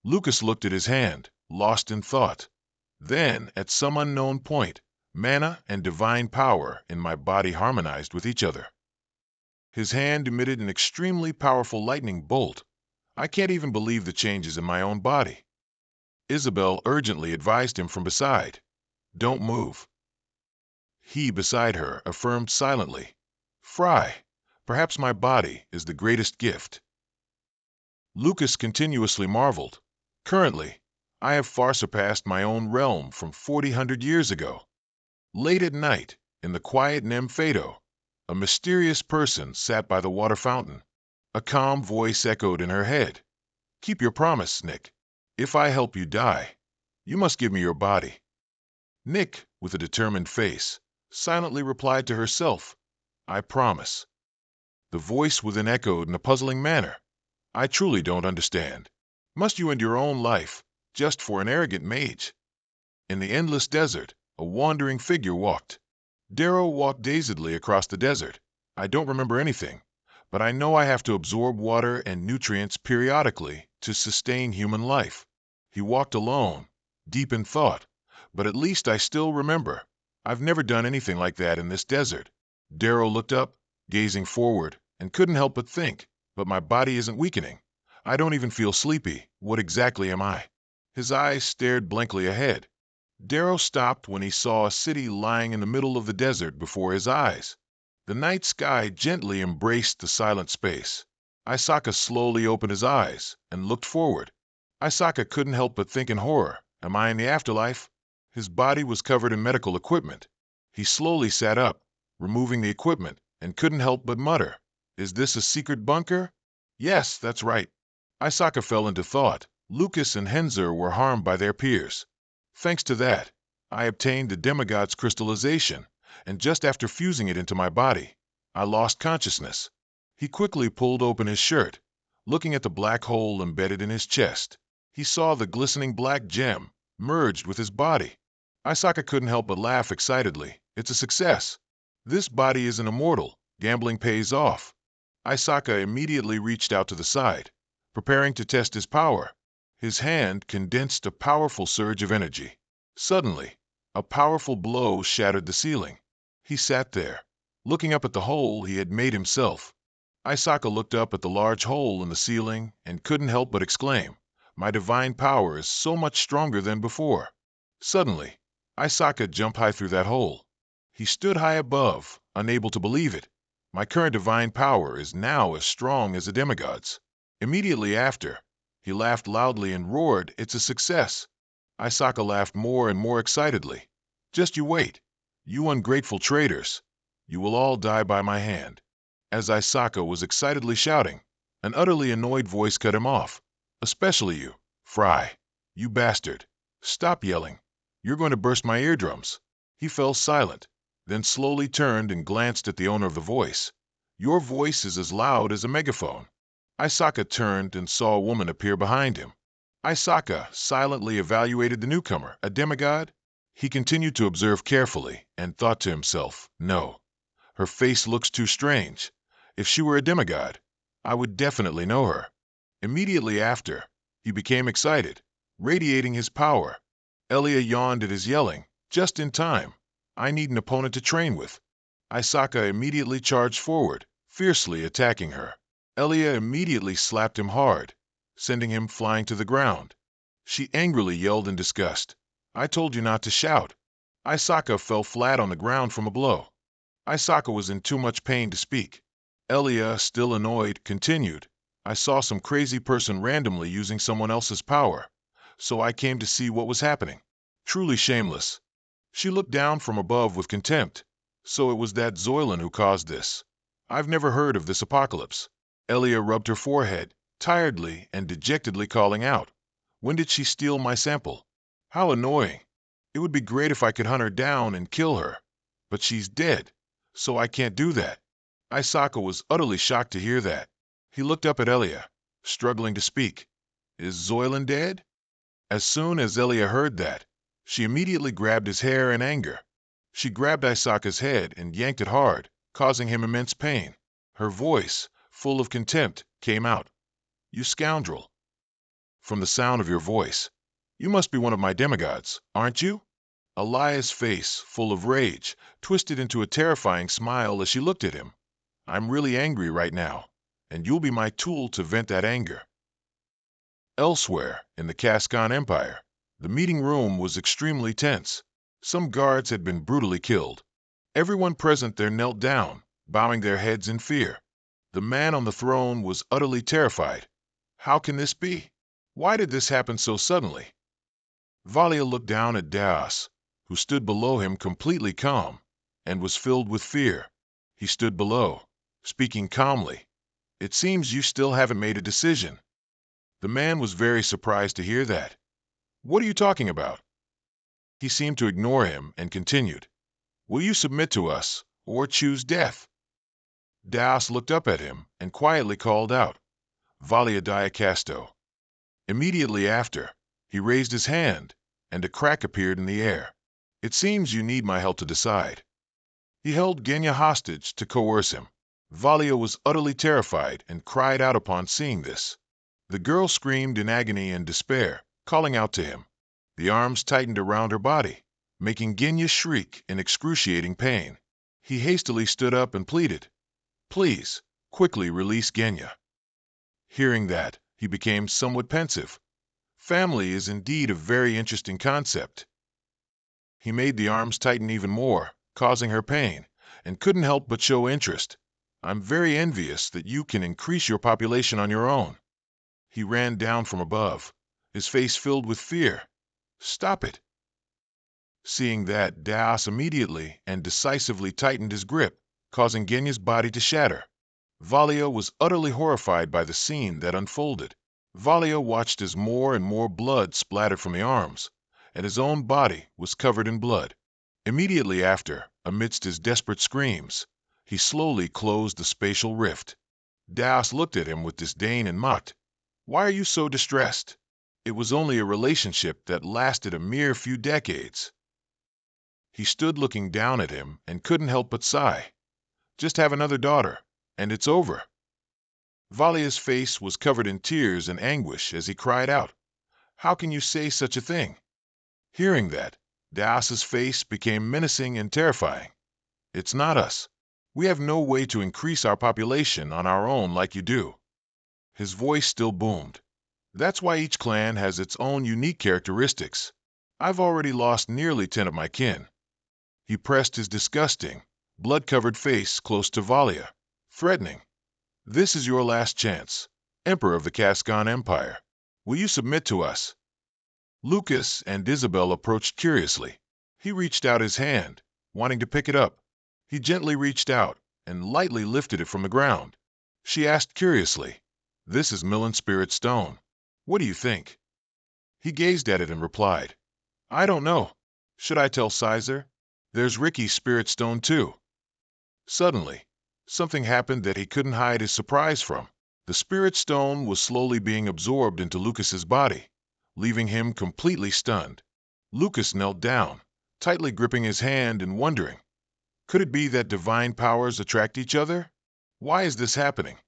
Speaker 1: Lucas looked at his hand, lost in thought. Then, at some unknown point, mana and divine power in my body harmonized with each other. His hand emitted an extremely powerful lightning bolt. I can't even believe the changes in my own body. Isabel urgently advised him from beside, Don't move. He, beside her, affirmed silently, Frey, perhaps my body is the greatest gift. Lucas continuously marveled. Currently, I have far surpassed my own realm from 400 years ago. Late at night, in the quiet Nymphato, a mysterious person sat by the water fountain. A calm voice echoed in her head. Keep your promise, Nick. If I help you die, you must give me your body. Nick, with a determined face, silently replied to herself, I promise. The voice within echoed in a puzzling manner. I truly don't understand. Must you end your own life just for an arrogant mage? In the endless desert, a wandering figure walked. Darrow walked dazedly across the desert. I don't remember anything, but I know I have to absorb water and nutrients periodically to sustain human life. He walked alone, deep in thought, but at least I still remember. I've never done anything like that in this desert. Darrow looked up, gazing forward, and couldn't help but think, but my body isn't weakening. I don't even feel sleepy. What exactly am I? His eyes stared blankly ahead. Darrow stopped when he saw a city lying in the middle of the desert before his eyes. The night sky gently embraced the silent space. Isaka slowly opened his eyes and looked forward. Isaka couldn't help but think in horror, am I in the afterlife? His body was covered in medical equipment. He slowly sat up, removing the equipment, and couldn't help but mutter, Is this a secret bunker? Yes, that's right. Isaka fell into thought. Lucas and Henzir were harmed by their peers. Thanks to that, I obtained the demigod's crystallization, and just after fusing it into my body, I lost consciousness. He quickly pulled open his shirt, looking at the black hole embedded in his chest. He saw the glistening black gem merged with his body. Isaka couldn't help but laugh excitedly. It's a success. This body isn't immortal. Gambling pays off. Isaka immediately reached out to the side, preparing to test his power. His hand condensed a powerful surge of energy. Suddenly, a powerful blow shattered the ceiling. He sat there, looking up at the hole he had made himself. Isaka looked up at the large hole in the ceiling and couldn't help but exclaim, "My divine power is so much stronger than before." Suddenly, Isaka jumped high through that hole. He stood high above, unable to believe it. "My current divine power is now as strong as a demigod's." Immediately after, he laughed loudly and roared, "It's a success!" Isaka laughed more and more excitedly. "Just you wait, you ungrateful traitors. You will all die by my hand." As Isaka was excitedly shouting, an utterly annoyed voice cut him off. "Especially you, Frey. You bastard. Stop yelling. You're going to burst my eardrums." He fell silent, then slowly turned and glanced at the owner of the voice. "Your voice is as loud as a megaphone." Isaka turned and saw a woman appear behind him. Isaka silently evaluated the newcomer, a demigod. He continued to observe carefully and thought to himself, "No, her face looks too strange. If she were a demigod, I would definitely know her." Immediately after, he became excited, radiating his power. Elia yawned at his yelling, just in time. "I need an opponent to train with." Isaka immediately charged forward, fiercely attacking her. Elia immediately slapped him hard, sending him flying to the ground. She angrily yelled in disgust, "I told you not to shout." Isaka fell flat on the ground from a blow. Isaka was in too much pain to speak. Elia, still annoyed, continued, "I saw some crazy person randomly using someone else's power, so I came to see what was happening. Truly shameless." She looked down from above with contempt. "So it was that Zoylan who caused this. I've never heard of this apocalypse." Elia rubbed her forehead, tiredly and dejectedly calling out, "When did she steal my sample? How annoying. It would be great if I could hunt her down and kill her, but she's dead, so I can't do that." Isaka was utterly shocked to hear that. He looked up at Elia, struggling to speak. "Is Zoylan dead?" As soon as Elia heard that, she immediately grabbed his hair in anger. She grabbed Isaka's head and yanked it hard, causing him immense pain. Her voice, full of contempt, came out. "You scoundrel. From the sound of your voice, you must be one of my demigods, aren't you?" Elia's face, full of rage, twisted into a terrifying smile as she looked at him. "I'm really angry right now, and you'll be my tool to vent that anger." Elsewhere, in the Cascon Empire, the meeting room was extremely tense. Some guards had been brutally killed. Everyone present there knelt down, bowing their heads in fear. The man on the throne was utterly terrified. How can this be? Why did this happen so suddenly? Valia looked down at Daos, who stood below him completely calm, and was filled with fear. He stood below, speaking calmly. "It seems you still haven't made a decision." The man was very surprised to hear that. "What are you talking about?" He seemed to ignore him and continued, "Will you submit to us, or choose death?" Daos looked up at him and quietly called out, "Valia Diacasto." Immediately after, he raised his hand, and a crack appeared in the air. "It seems you need my help to decide." He held Genya hostage to coerce him. Valia was utterly terrified and cried out upon seeing this. The girl screamed in agony and despair, calling out to him. The arms tightened around her body, making Genya shriek in excruciating pain. He hastily stood up and pleaded, "Please, quickly release Genya." Hearing that, he became somewhat pensive. Family is indeed a very interesting concept. He made the arms tighten even more, causing her pain, and couldn't help but show interest. "I'm very envious that you can increase your population on your own." He ran down from above, his face filled with fear. "Stop it." Seeing that, Daos immediately and decisively tightened his grip, causing Genya's body to shatter. Valia was utterly horrified by the scene that unfolded. Valia watched as more and more blood splattered from the arms, and his own body was covered in blood. Immediately after, amidst his desperate screams, he slowly closed the spatial rift. Daos looked at him with disdain and mocked, "Why are you so distressed? It was only a relationship that lasted a mere few decades." He stood looking down at him and couldn't help but sigh. "Just have another daughter, and it's over." Valia's face was covered in tears and anguish as he cried out, "How can you say such a thing?" Hearing that, Deas's face became menacing and terrifying. "It's not us. We have no way to increase our population on our own like you do." His voice still boomed. "That's why each clan has its own unique characteristics. I've already lost nearly 10 of my kin." He pressed his disgusting, blood-covered face close to Valia, threatening, "This is your last chance, Emperor of the Cascon Empire. Will you submit to us?" Lucas and Isabel approached curiously. He reached out his hand, wanting to pick it up. He gently reached out and lightly lifted it from the ground. She asked curiously, "This is Millen's spirit stone. What do you think?" He gazed at it and replied, "I don't know. Should I tell Sizer? There's Ricky's spirit stone too." Suddenly, something happened that he couldn't hide his surprise from. The spirit stone was slowly being absorbed into Lucas's body, leaving him completely stunned. Lucas knelt down, tightly gripping his hand and wondering, could it be that divine powers attract each other? Why is this happening?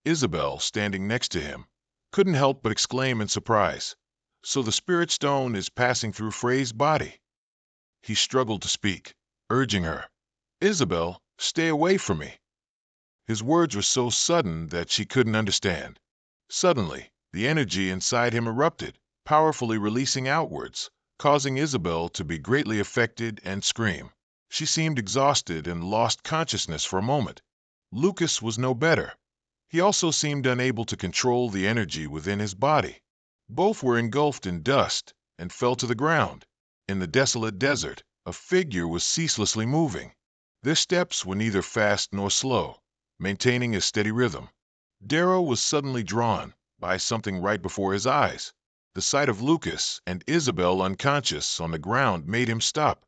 Speaker 1: Isabel, standing next to him, couldn't help but exclaim in surprise, "So the spirit stone is passing through Frey's body?" He struggled to speak, urging her, "Isabel, stay away from me." His words were so sudden that she couldn't understand. Suddenly, the energy inside him erupted, powerfully releasing outwards, causing Isabel to be greatly affected and scream. She seemed exhausted and lost consciousness for a moment. Lucas was no better. He also seemed unable to control the energy within his body. Both were engulfed in dust and fell to the ground. In the desolate desert, a figure was ceaselessly moving. Their steps were neither fast nor slow, maintaining a steady rhythm. Darrow was suddenly drawn by something right before his eyes. The sight of Lucas and Isabel unconscious on the ground made him stop.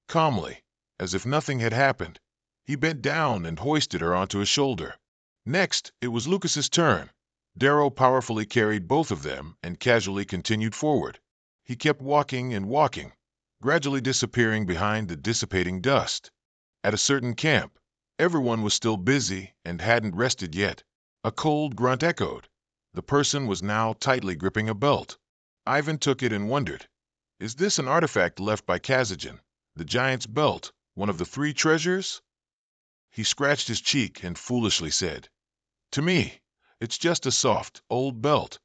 Speaker 1: Calmly, as if nothing had happened, he bent down and hoisted her onto his shoulder. Next, it was Lucas's turn. Darrow powerfully carried both of them and casually continued forward. He kept walking and walking, gradually disappearing behind the dissipating dust. At a certain camp, everyone was still busy and hadn't rested yet. A cold grunt echoed. The person was now tightly gripping a belt. Ivan took it and wondered, is this an artifact left by Kazajan, the giant's belt, one of the 3 treasures? He scratched his cheek and foolishly said, "To me, it's just a soft, old belt."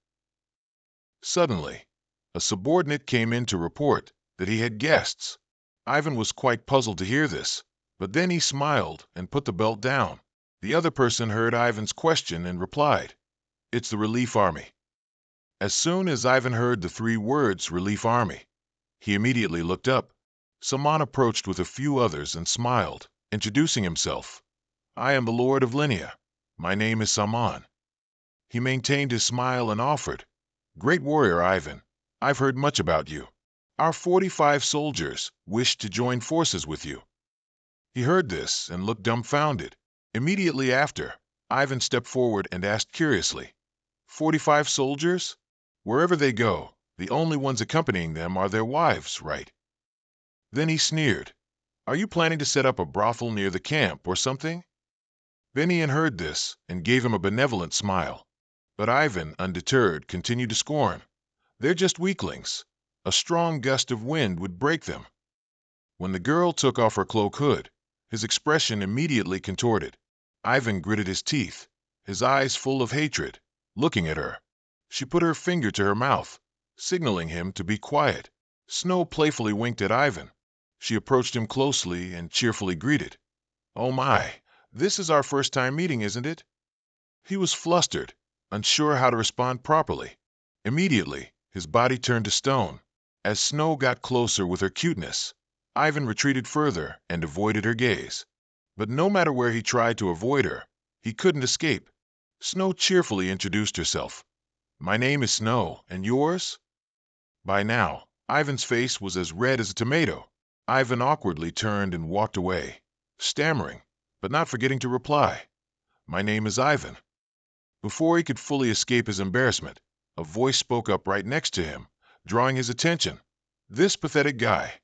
Speaker 1: Suddenly, a subordinate came in to report that he had guests. Ivan was quite puzzled to hear this, but then he smiled and put the belt down. The other person heard Ivan's question and replied, "It's the relief army." As soon as Ivan heard the 3 words relief army, he immediately looked up. Saman approached with a few others and smiled, introducing himself. "I am the Lord of Linnea. My name is Saman." He maintained his smile and offered, "Great warrior Ivan, I've heard much about you. Our 45 soldiers wish to join forces with you." He heard this and looked dumbfounded. Immediately after, Ivan stepped forward and asked curiously, 45 soldiers? Wherever they go, the only ones accompanying them are their wives, right?" Then he sneered, "Are you planning to set up a brothel near the camp or something?" Benian heard this and gave him a benevolent smile. But Ivan, undeterred, continued to scorn, "They're just weaklings. A strong gust of wind would break them." When the girl took off her cloak hood, his expression immediately contorted. Ivan gritted his teeth, his eyes full of hatred, looking at her. She put her finger to her mouth, signaling him to be quiet. Snow playfully winked at Ivan. She approached him closely and cheerfully greeted, "Oh my, this is our first time meeting, isn't it?" He was flustered, unsure how to respond properly. Immediately, his body turned to stone. As Snow got closer with her cuteness, Ivan retreated further and avoided her gaze. But no matter where he tried to avoid her, he couldn't escape. Snow cheerfully introduced herself. "My name is Snow, and yours?" By now, Ivan's face was as red as a tomato. Ivan awkwardly turned and walked away, stammering, but not forgetting to reply, "My name is Ivan." Before he could fully escape his embarrassment, a voice spoke up right next to him, drawing his attention. "This pathetic guy."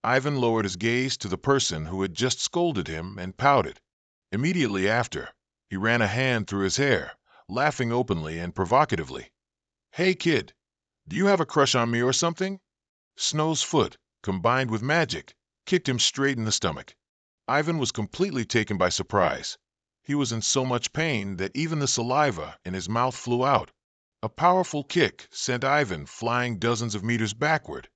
Speaker 1: Ivan lowered his gaze to the person who had just scolded him and pouted. Immediately after, He ran a hand through his hair, laughing openly and provocatively. "Hey, kid, do you have a crush on me or something?" Snow's foot, combined with magic, kicked him straight in the stomach. Ivan was completely taken by surprise. He was in so much pain that even the saliva in his mouth flew out. A powerful kick sent Ivan flying dozens of meters backward.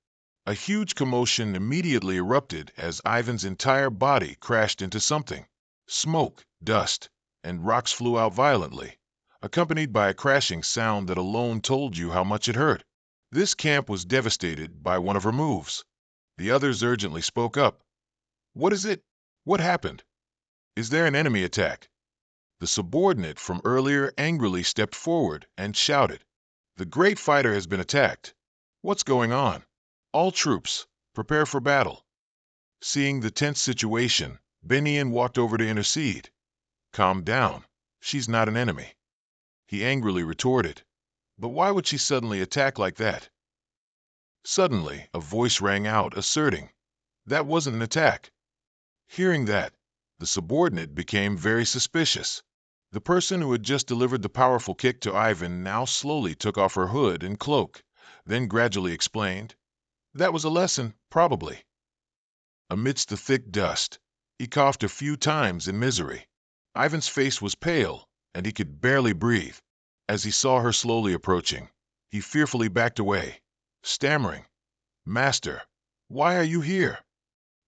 Speaker 1: A huge commotion immediately erupted as Ivan's entire body crashed into something. Smoke, dust, and rocks flew out violently, accompanied by a crashing sound that alone told you how much it hurt. This camp was devastated by one of her moves. The others urgently spoke up. "What is it? What happened? Is there an enemy attack?" The subordinate from earlier angrily stepped forward and shouted, "The great fighter has been attacked. What's going on? All troops, prepare for battle." Seeing the tense situation, Benian walked over to intercede. "Calm down. She's not an enemy." He angrily retorted, "But why would she suddenly attack like that?" Suddenly, a voice rang out asserting, "That wasn't an attack." Hearing that, the subordinate became very suspicious. The person who had just delivered the powerful kick to Ivan now slowly took off her hood and cloak, then gradually explained, "That was a lesson, probably." Amidst the thick dust, he coughed a few times in misery. Ivan's face was pale, and he could barely breathe. As he saw her slowly approaching, he fearfully backed away, stammering, "Master, why are you here?"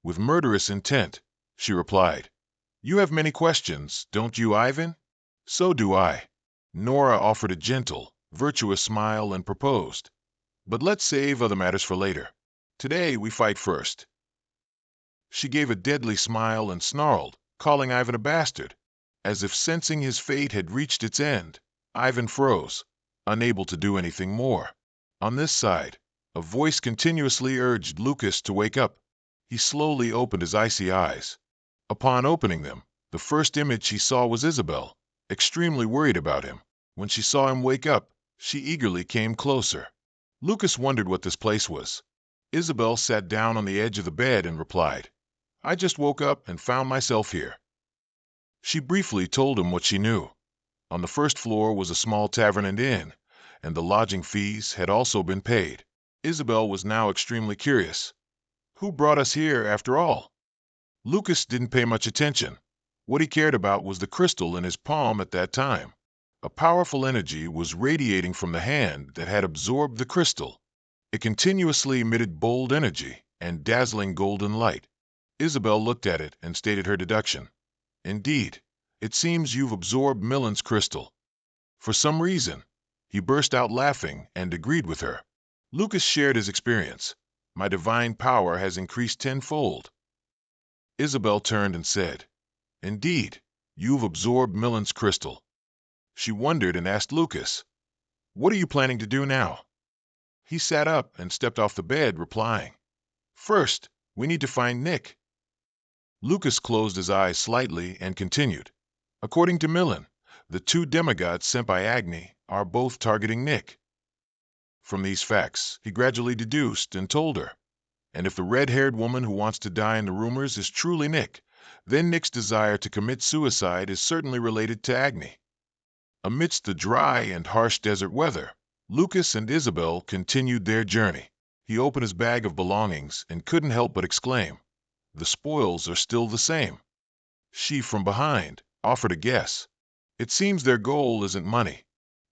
Speaker 1: "With murderous intent," she replied. "You have many questions, don't you, Ivan?" "So do I." Nora offered a gentle, virtuous smile and proposed, "But let's save other matters for later. Today we fight first." She gave a deadly smile and snarled, calling Ivan a bastard. As if sensing his fate had reached its end, Ivan froze, unable to do anything more. On this side, a voice continuously urged Lucas to wake up. He slowly opened his icy eyes. Upon opening them, the first image he saw was Isabel, extremely worried about him. When she saw him wake up, she eagerly came closer. Lucas wondered what this place was. Isabel sat down on the edge of the bed and replied, "I just woke up and found myself here." She briefly told him what she knew. On the first floor was a small tavern and inn, and the lodging fees had also been paid. Isabel was now extremely curious. Who brought us here, after all? Lucas didn't pay much attention. What he cared about was the crystal in his palm at that time. A powerful energy was radiating from the hand that had absorbed the crystal. It continuously emitted bold energy and dazzling golden light. Isabel looked at it and stated her deduction. "Indeed, it seems you've absorbed Millen's crystal." For some reason, he burst out laughing and agreed with her. Lucas shared his experience. "My divine power has increased tenfold." Isabel turned and said, "Indeed, you've absorbed Millen's crystal." She wondered and asked Lucas, "What are you planning to do now?" He sat up and stepped off the bed, replying, "First, we need to find Nick." Lucas closed his eyes slightly and continued, "According to Millen, the two demigods sent by Agni are both targeting Nick." From these facts, he gradually deduced and told her, "And if the red-haired woman who wants to die in the rumors is truly Nick, then Nick's desire to commit suicide is certainly related to Agni." Amidst the dry and harsh desert weather, Lucas and Isabel continued their journey. He opened his bag of belongings and couldn't help but exclaim, "The spoils are still the same." She, from behind, offered a guess. "It seems their goal isn't money."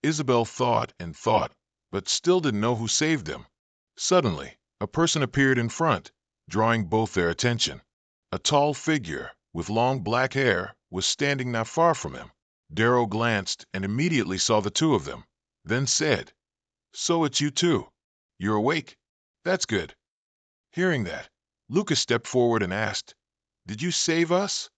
Speaker 1: Isabel thought and thought, but still didn't know who saved them. Suddenly, a person appeared in front, drawing both their attention. A tall figure, with long black hair, was standing not far from him. Darrow glanced and immediately saw the two of them, then said, "So it's you two. You're awake? That's good." Hearing that, Lucas stepped forward and asked, "Did you save us?"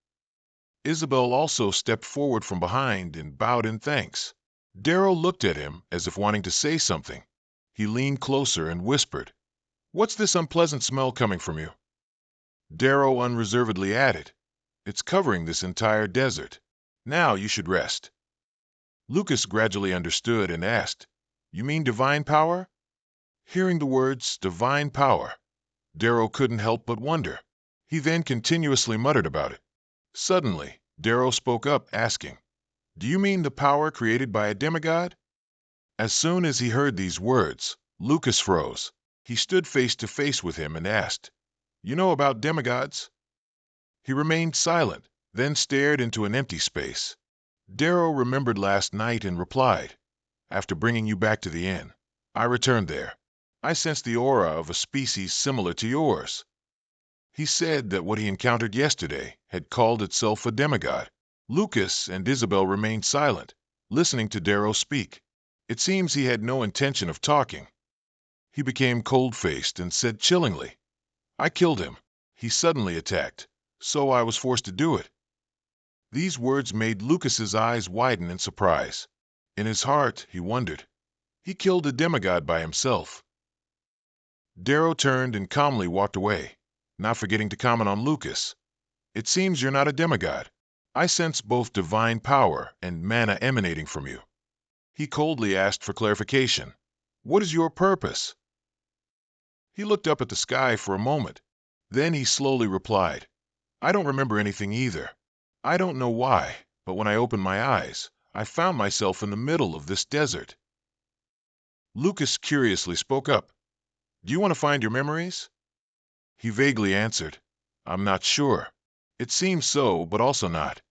Speaker 1: Isabel also stepped forward from behind and bowed in thanks. Darrow looked at him as if wanting to say something. He leaned closer and whispered, "What's this unpleasant smell coming from you?" Darrow unreservedly added, "It's covering this entire desert. Now you should rest." Lucas gradually understood and asked, "You mean divine power?" Hearing the words divine power, Darrow couldn't help but wonder. He then continuously muttered about it. Suddenly, Darrow spoke up, asking, Do you mean the power created by a demigod? As soon as he heard these words, Lucas froze. He stood face to face with him and asked, "You know about demigods?" He remained silent, then stared into an empty space. Darrow remembered last night and replied, "After bringing you back to the inn, I returned there. I sensed the aura of a species similar to yours." He said that what he encountered yesterday had called itself a demigod. Lucas and Isabel remained silent, listening to Darrow speak. It seems he had no intention of talking. He became cold-faced and said chillingly, "I killed him. He suddenly attacked, so I was forced to do it." These words made Lucas's eyes widen in surprise. In his heart, he wondered. He killed a demigod by himself. Darrow turned and calmly walked away, not forgetting to comment on Lucas. "It seems you're not a demigod. I sense both divine power and mana emanating from you." He coldly asked for clarification. "What is your purpose?" He looked up at the sky for a moment. Then he slowly replied, "I don't remember anything either. I don't know why, but when I opened my eyes, I found myself in the middle of this desert." Lucas curiously spoke up. "Do you want to find your memories?" He vaguely answered, "I'm not sure. It seems so, but also not."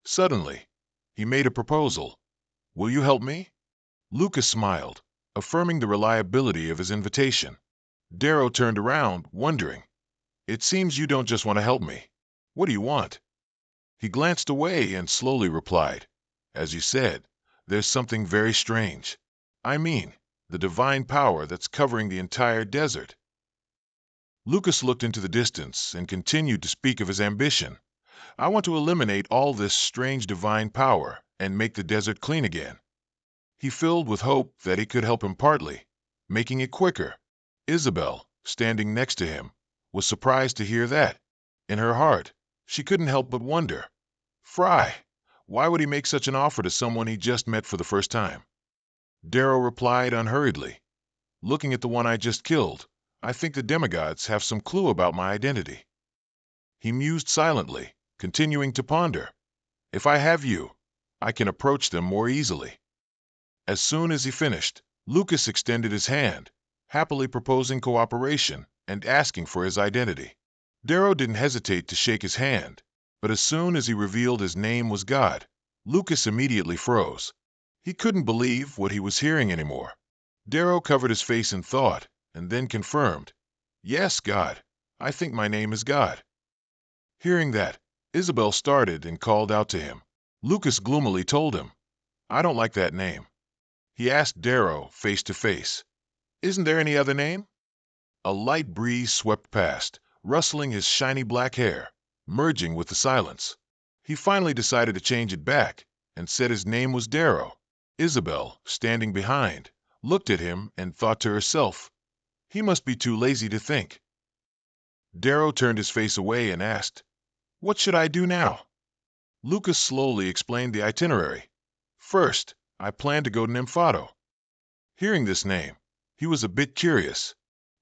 Speaker 1: Suddenly, he made a proposal. "Will you help me?" Lucas smiled, affirming the reliability of his invitation. Darrow turned around, wondering. "It seems you don't just want to help me. What do you want?" He glanced away and slowly replied, "As you said, there's something very strange. I mean, the divine power that's covering the entire desert." Lucas looked into the distance and continued to speak of his ambition. "I want to eliminate all this strange divine power and make the desert clean again." He filled with hope that he could help him partly, making it quicker. Isabel, standing next to him, was surprised to hear that. In her heart, she couldn't help but wonder, Frey, why would he make such an offer to someone he just met for the first time? Darrow replied unhurriedly, "Looking at the one I just killed, I think the demigods have some clue about my identity." He mused silently, continuing to ponder. "If I have you, I can approach them more easily." As soon as he finished, Lucas extended his hand, happily proposing cooperation and asking for his identity. Darrow didn't hesitate to shake his hand, but as soon as he revealed his name was God, Lucas immediately froze. He couldn't believe what he was hearing anymore. Darrow covered his face in thought and then confirmed, "Yes, God, I think my name is God." Hearing that, Isabel started and called out to him. Lucas gloomily told him, "I don't like that name." He asked Darrow face to face, "Isn't there any other name?" A light breeze swept past, rustling his shiny black hair, merging with the silence. He finally decided to change it back and said his name was Darrow. Isabel, standing behind, looked at him and thought to herself, "He must be too lazy to think." Darrow turned his face away and asked, "What should I do now?" Lucas slowly explained the itinerary. "First, I plan to go to Nymphado." Hearing this name, he was a bit curious.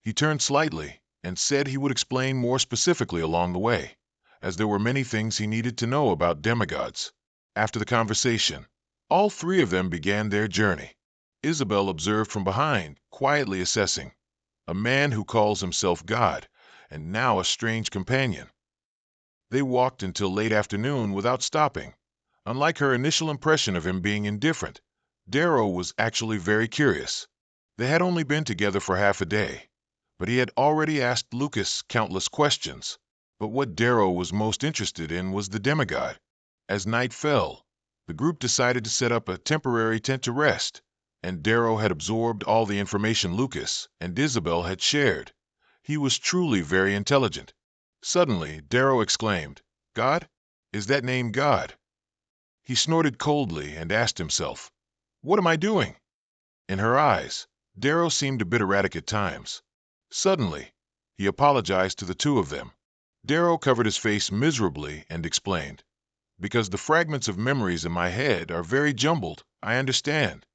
Speaker 1: He turned slightly and said he would explain more specifically along the way, as there were many things he needed to know about demigods. After the conversation, all three of them began their journey. Isabel observed from behind, quietly assessing, a man who calls himself God, and now a strange companion. They walked until late afternoon without stopping. Unlike her initial impression of him being indifferent, Darrow was actually very curious. They had only been together for half a day, but he had already asked Lucas countless questions. But what Darrow was most interested in was the demigod. As night fell, the group decided to set up a temporary tent to rest, and Darrow had absorbed all the information Lucas and Isabel had shared. He was truly very intelligent. Suddenly, Darrow exclaimed, "God? Is that name God?" He snorted coldly and asked himself, "What am I doing?" In her eyes, Darrow seemed a bit erratic at times. Suddenly, he apologized to the two of them. Darrow covered his face miserably and explained, "Because the fragments of memories in my head are very jumbled, I understand."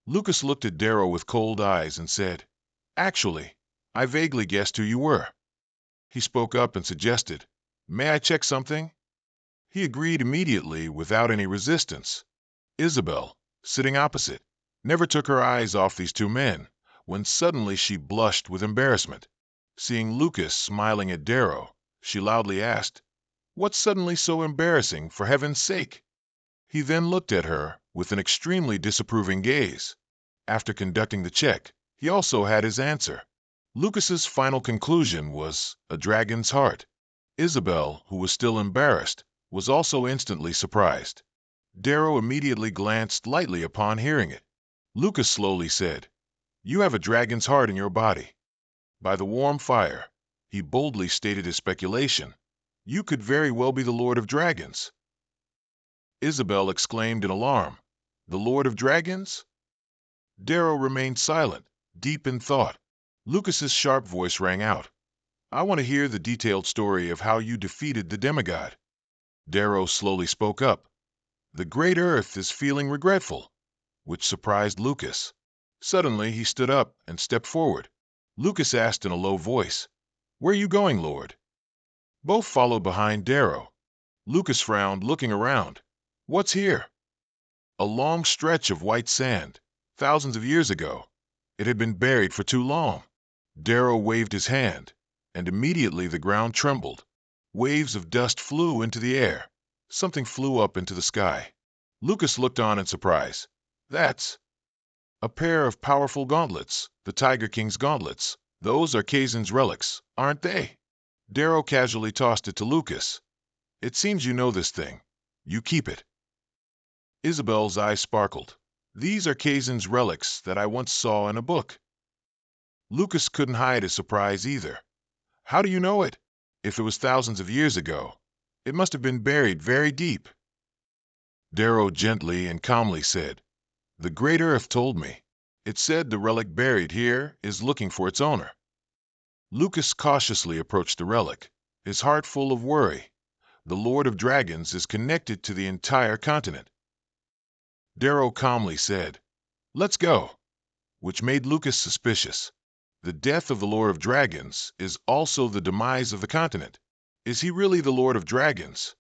Speaker 1: Lucas looked at Darrow with cold eyes and said, "Actually, I vaguely guessed who you were." He spoke up and suggested, "May I check something?" He agreed immediately without any resistance. Isabel, sitting opposite, never took her eyes off these two men, when suddenly she blushed with embarrassment. Seeing Lucas smiling at Darrow, she loudly asked, "What's suddenly so embarrassing, for heaven's sake?" He then looked at her with an extremely disapproving gaze. After conducting the check, he also had his answer. Lucas's final conclusion was a dragon's heart. Isabel, who was still embarrassed, was also instantly surprised. Darrow immediately glanced lightly upon hearing it. Lucas slowly said, "You have a dragon's heart in your body." By the warm fire, he boldly stated his speculation. "You could very well be the Lord of Dragons." Isabel exclaimed in alarm, "The Lord of Dragons?" Darrow remained silent, deep in thought. Lucas's sharp voice rang out, "I want to hear the detailed story of how you defeated the demigod." Darrow slowly spoke up, "The great Earth is feeling regretful," which surprised Lucas. Suddenly he stood up and stepped forward. Lucas asked in a low voice, "Where are you going, Lord?" Both followed behind Darrow. Lucas frowned, looking around. "What's here?" A long stretch of white sand, thousands of years ago. It had been buried for too long. Darrow waved his hand, and immediately the ground trembled. Waves of dust flew into the air. Something flew up into the sky. Lucas looked on in surprise. "That's a pair of powerful gauntlets, the Tiger King's gauntlets. Those are Kazan's relics, aren't they?" Darrow casually tossed it to Lucas. "It seems you know this thing. You keep it." Isabel's eyes sparkled. "These are Kazan's relics that I once saw in a book." Lucas couldn't hide his surprise either. "How do you know it? If it was thousands of years ago, it must have been buried very deep." Darrow gently and calmly said, "The Great Earth told me. It said the relic buried here is looking for its owner." Lucas cautiously approached the relic, his heart full of worry. The Lord of Dragons is connected to the entire continent. Darrow calmly said, "Let's go," which made Lucas suspicious. The death of the Lord of Dragons is also the demise of the continent. Is he really the Lord of Dragons?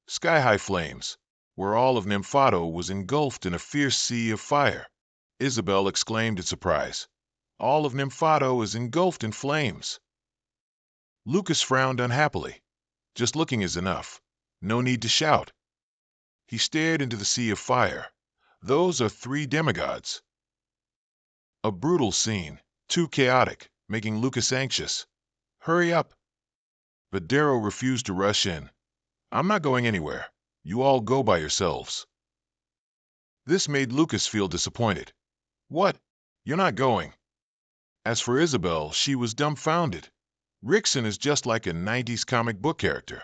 Speaker 1: Sky-high flames, where all of Nymphado was engulfed in a fierce sea of fire. Isabel exclaimed in surprise, "All of Nymphado is engulfed in flames." Lucas frowned unhappily. "Just looking is enough. No need to shout." He stared into the sea of fire. "Those are 3 demigods." A brutal scene, too chaotic, making Lucas anxious. "Hurry up." But Darrow refused to rush in. "I'm not going anywhere. You all go by yourselves." This made Lucas feel disappointed. "What? You're not going?" As for Isabel, she was dumbfounded. Rickson is just like a 90s comic book character.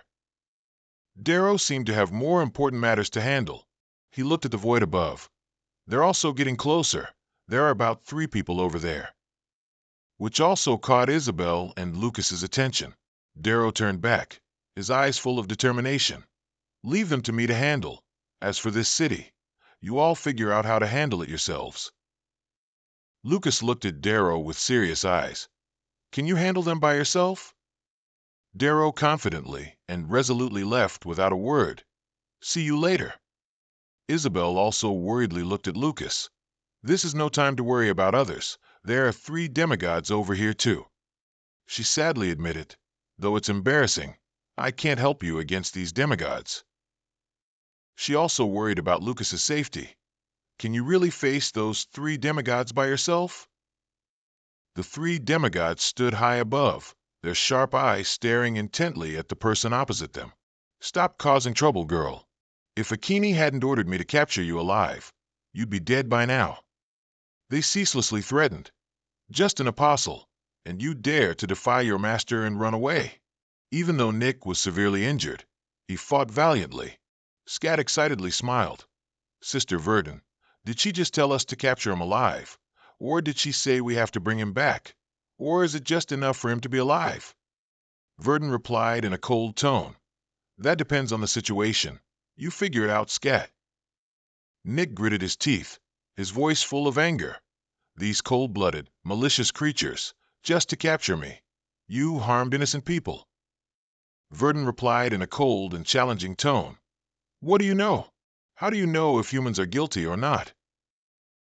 Speaker 1: Darrow seemed to have more important matters to handle. He looked at the void above. "They're also getting closer. There are about 3 people over there." Which also caught Isabel and Lucas's attention. Darrow turned back, his eyes full of determination. "Leave them to me to handle. As for this city, you all figure out how to handle it yourselves." Lucas looked at Darrow with serious eyes. "Can you handle them by yourself?" Darrow confidently and resolutely left without a word. "See you later." Isabel also worriedly looked at Lucas. "This is no time to worry about others. There are 3 demigods over here too." She sadly admitted, "Though it's embarrassing, I can't help you against these demigods." She also worried about Lucas's safety. "Can you really face those 3 demigods by yourself?" The 3 demigods stood high above, their sharp eyes staring intently at the person opposite them. "Stop causing trouble, girl. If Akini hadn't ordered me to capture you alive, you'd be dead by now." They ceaselessly threatened. "Just an apostle, and you dare to defy your master and run away." Even though Nick was severely injured, he fought valiantly. Scat excitedly smiled. "Sister Verdun, did she just tell us to capture him alive? Or did she say we have to bring him back? Or is it just enough for him to be alive?" Verdun replied in a cold tone, "That depends on the situation. You figure it out, Scat." Nick gritted his teeth, his voice full of anger. "These cold-blooded, malicious creatures, just to capture me. You harmed innocent people." Verdun replied in a cold and challenging tone. What do you know? How do you know if humans are guilty or not?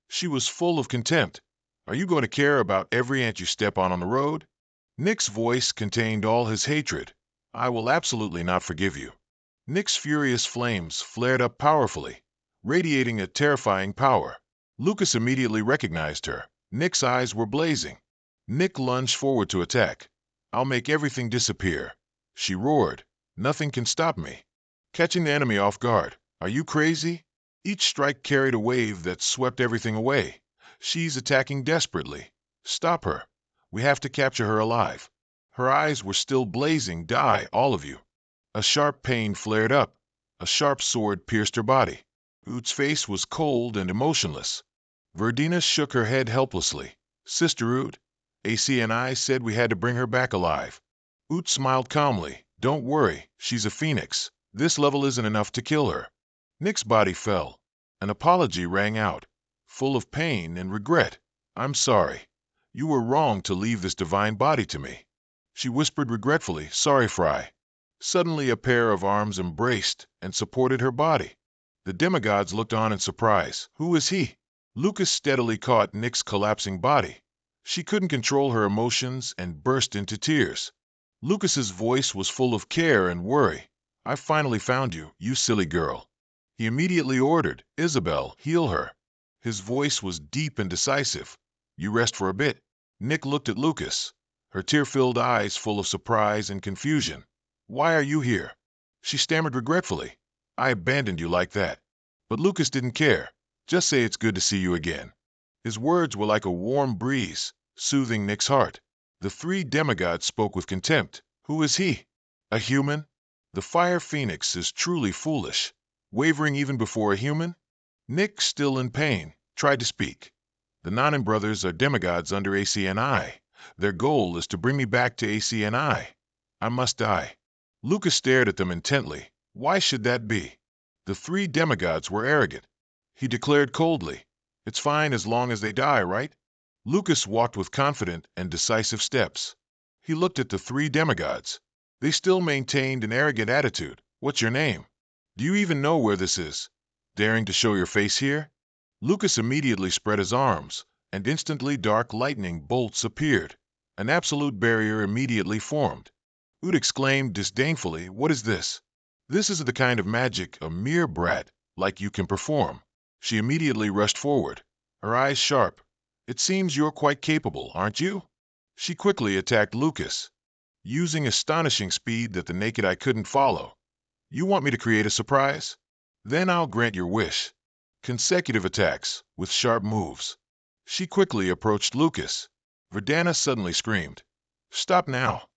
Speaker 1: She was full of contempt. Are you going to care about every ant you step on the road? Nick's voice contained all his hatred. I will absolutely not forgive you. Nick's furious flames flared up powerfully, radiating a terrifying power. Lucas immediately recognized her. Nick's eyes were blazing. Nick lunged forward to attack. I'll make everything disappear, she roared. Nothing can stop me. Catching the enemy off guard. Are you crazy? Each strike carried a wave that swept everything away. She's attacking desperately. Stop her. We have to capture her alive. Her eyes were still blazing. Die, all of you. A sharp pain flared up. A sharp sword pierced her body. Oot's face was cold and emotionless. Verdina shook her head helplessly. Sister Oot, AC and I said we had to bring her back alive. Oot smiled calmly. Don't worry, she's a phoenix. This level isn't enough to kill her. Nick's body fell. An apology rang out, full of pain and regret. I'm sorry. You were wrong to leave this divine body to me. She whispered regretfully, sorry, Frey. Suddenly a pair of arms embraced and supported her body. The demigods looked on in surprise. Who is he? Lucas steadily caught Nick's collapsing body. She couldn't control her emotions and burst into tears. Lucas's voice was full of care and worry. I finally found you, you silly girl. He immediately ordered, Isabel, heal her. His voice was deep and decisive. You rest for a bit. Nick looked at Lucas, her tear-filled eyes full of surprise and confusion. Why are you here? She stammered regretfully. I abandoned you like that. But Lucas didn't care. Just say it's good to see you again. His words were like a warm breeze, soothing Nick's heart. The three demigods spoke with contempt. Who is he? A human? The fire phoenix is truly foolish. Wavering even before a human? Nick, still in pain, tried to speak. The Nanan brothers are demigods under ACNI. Their goal is to bring me back to ACNI. I must die. Lucas stared at them intently. Why should that be? The three demigods were arrogant. He declared coldly, it's fine as long as they die, right? Lucas walked with confident and decisive steps. He looked at the three demigods. They still maintained an arrogant attitude. What's your name? Do you even know where this is? Daring to show your face here? Lucas immediately spread his arms, and instantly dark lightning bolts appeared. An absolute barrier immediately formed. Oot exclaimed disdainfully, what is this? This is the kind of magic a mere brat like you can perform. She immediately rushed forward, her eyes sharp. It seems you're quite capable, aren't you? She quickly attacked Lucas, using astonishing speed that the naked eye couldn't follow. You want me to create a surprise? Then I'll grant your wish. Consecutive attacks, with sharp moves. She quickly approached Lucas. Verdana suddenly screamed, stop now.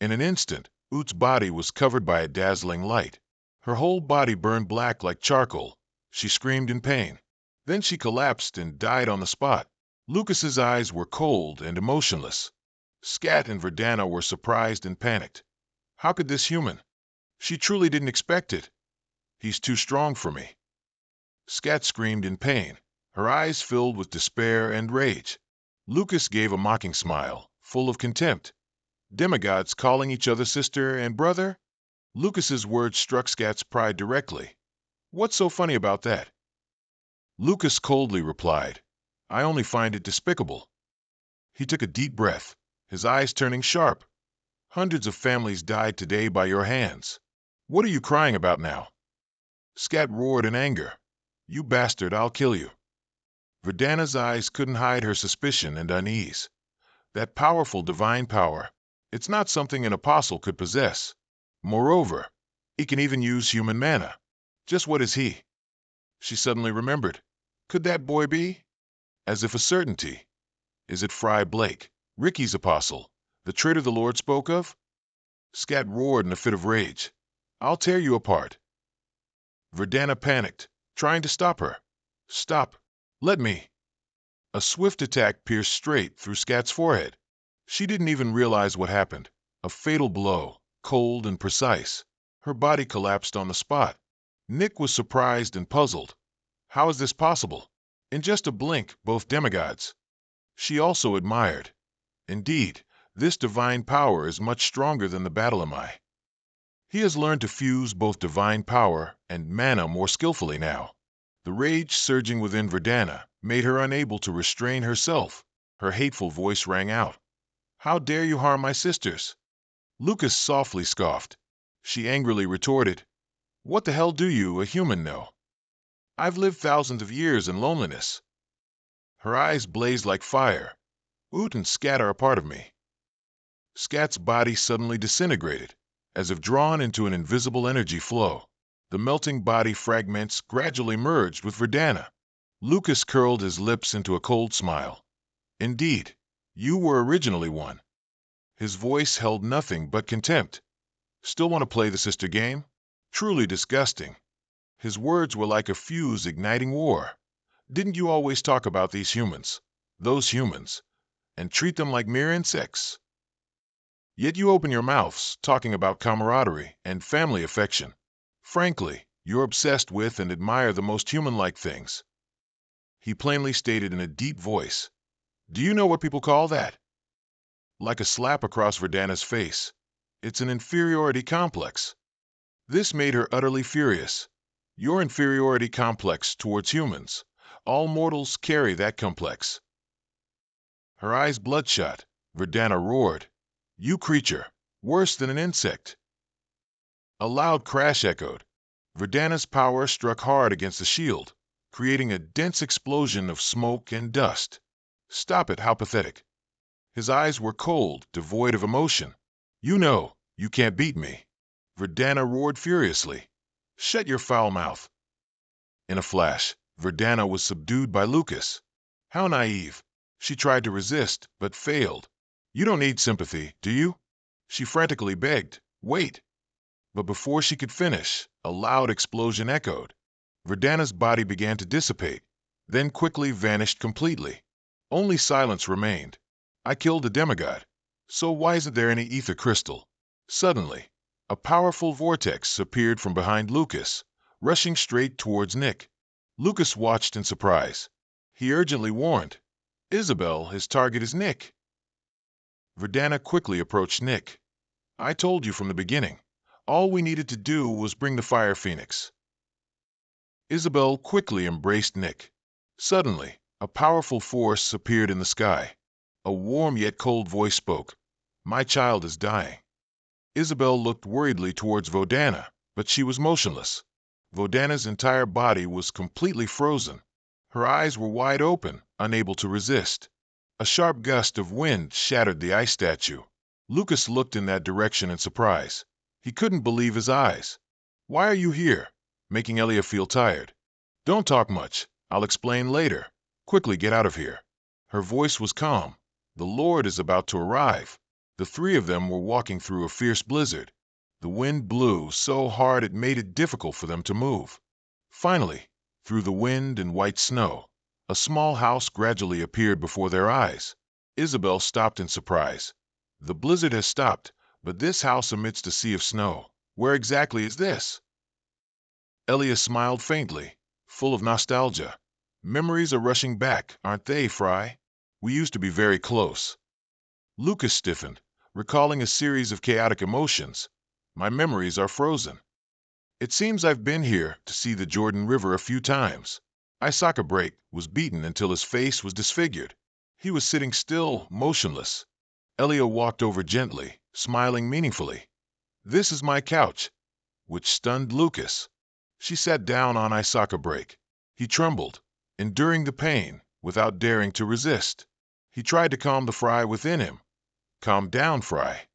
Speaker 1: In an instant, Oot's body was covered by a dazzling light. Her whole body burned black like charcoal. She screamed in pain. Then she collapsed and died on the spot. Lucas's eyes were cold and emotionless. Scat and Verdana were surprised and panicked. How could this human? She truly didn't expect it. He's too strong for me. Scat screamed in pain, her eyes filled with despair and rage. Lucas gave a mocking smile, full of contempt. Demigods calling each other sister and brother? Lucas's words struck Scat's pride directly. What's so funny about that? Lucas coldly replied, I only find it despicable. He took a deep breath, his eyes turning sharp. Hundreds of families died today by your hands. What are you crying about now? Scat roared in anger. You bastard, I'll kill you. Verdana's eyes couldn't hide her suspicion and unease. That powerful divine power, it's not something an apostle could possess. Moreover, he can even use human mana. Just what is he? She suddenly remembered. Could that boy be? As if a certainty. Is it Frey Blake, Ricky's apostle, the traitor the Lord spoke of? Scat roared in a fit of rage. I'll tear you apart. Verdana panicked, trying to stop her. Stop. Let me. A swift attack pierced straight through Scat's forehead. She didn't even realize what happened. A fatal blow, cold and precise. Her body collapsed on the spot. Nick was surprised and puzzled. How is this possible? In just a blink, both demigods. She also admired. Indeed, this divine power is much stronger than the Battlemai. He has learned to fuse both divine power and mana more skillfully now. The rage surging within Verdana made her unable to restrain herself. Her hateful voice rang out. "How dare you harm my sisters?" Lucas softly scoffed. She angrily retorted, "What the hell do you, a human, know? I've lived thousands of years in loneliness." Her eyes blazed like fire. "Oot and Scat are a part of me." Scat's body suddenly disintegrated, as if drawn into an invisible energy flow. The melting body fragments gradually merged with Verdana. Lucas curled his lips into a cold smile. "Indeed, you were originally one." His voice held nothing but contempt. "Still want to play the sister game? Truly disgusting." His words were like a fuse igniting war. "Didn't you always talk about these humans, those humans, and treat them like mere insects? Yet you open your mouths talking about camaraderie and family affection. Frankly, you're obsessed with and admire the most human-like things." He plainly stated in a deep voice, "Do you know what people call that?" Like a slap across Verdana's face. "It's an inferiority complex." This made her utterly furious. "Your inferiority complex towards humans. All mortals carry that complex." Her eyes bloodshot, Verdana roared, "You creature, worse than an insect." A loud crash echoed. Verdana's power struck hard against the shield, creating a dense explosion of smoke and dust. "Stop it, how pathetic." His eyes were cold, devoid of emotion. "You know, you can't beat me." Verdana roared furiously. "Shut your foul mouth." In a flash, Verdana was subdued by Lucas. How naive. She tried to resist, but failed. "You don't need sympathy, do you?" She frantically begged. "Wait." But before she could finish, a loud explosion echoed. Verdana's body began to dissipate, then quickly vanished completely. Only silence remained. "I killed a demigod. So why isn't there any ether crystal?" Suddenly, a powerful vortex appeared from behind Lucas, rushing straight towards Nick. Lucas watched in surprise. He urgently warned, "Isabel, his target is Nick." Verdana quickly approached Nick. "I told you from the beginning. All we needed to do was bring the Fire Phoenix." Isabel quickly embraced Nick. Suddenly, a powerful force appeared in the sky. A warm yet cold voice spoke. "My child is dying." Isabel looked worriedly towards Vodana, but she was motionless. Vodana's entire body was completely frozen. Her eyes were wide open, unable to resist. A sharp gust of wind shattered the ice statue. Lucas looked in that direction in surprise. He couldn't believe his eyes. "Why are you here?" Making Elia feel tired. "Don't talk much. I'll explain later. Quickly get out of here." Her voice was calm. "The Lord is about to arrive." The three of them were walking through a fierce blizzard. The wind blew so hard it made it difficult for them to move. Finally, through the wind and white snow, a small house gradually appeared before their eyes. Isabel stopped in surprise. "The blizzard has stopped, but this house amidst a sea of snow. Where exactly is this?" Elia smiled faintly, full of nostalgia. "Memories are rushing back, aren't they, Frey? We used to be very close." Lucas stiffened, recalling a series of chaotic emotions. "My memories are frozen. It seems I've been here to see the Jordan River a few times." Isaka Break was beaten until his face was disfigured. He was sitting still, motionless. Elia walked over gently, smiling meaningfully. "This is my couch," which stunned Lucas. She sat down on Isaka Break. He trembled, enduring the pain, without daring to resist. He tried to calm the Frey within him. "Calm down, Frey.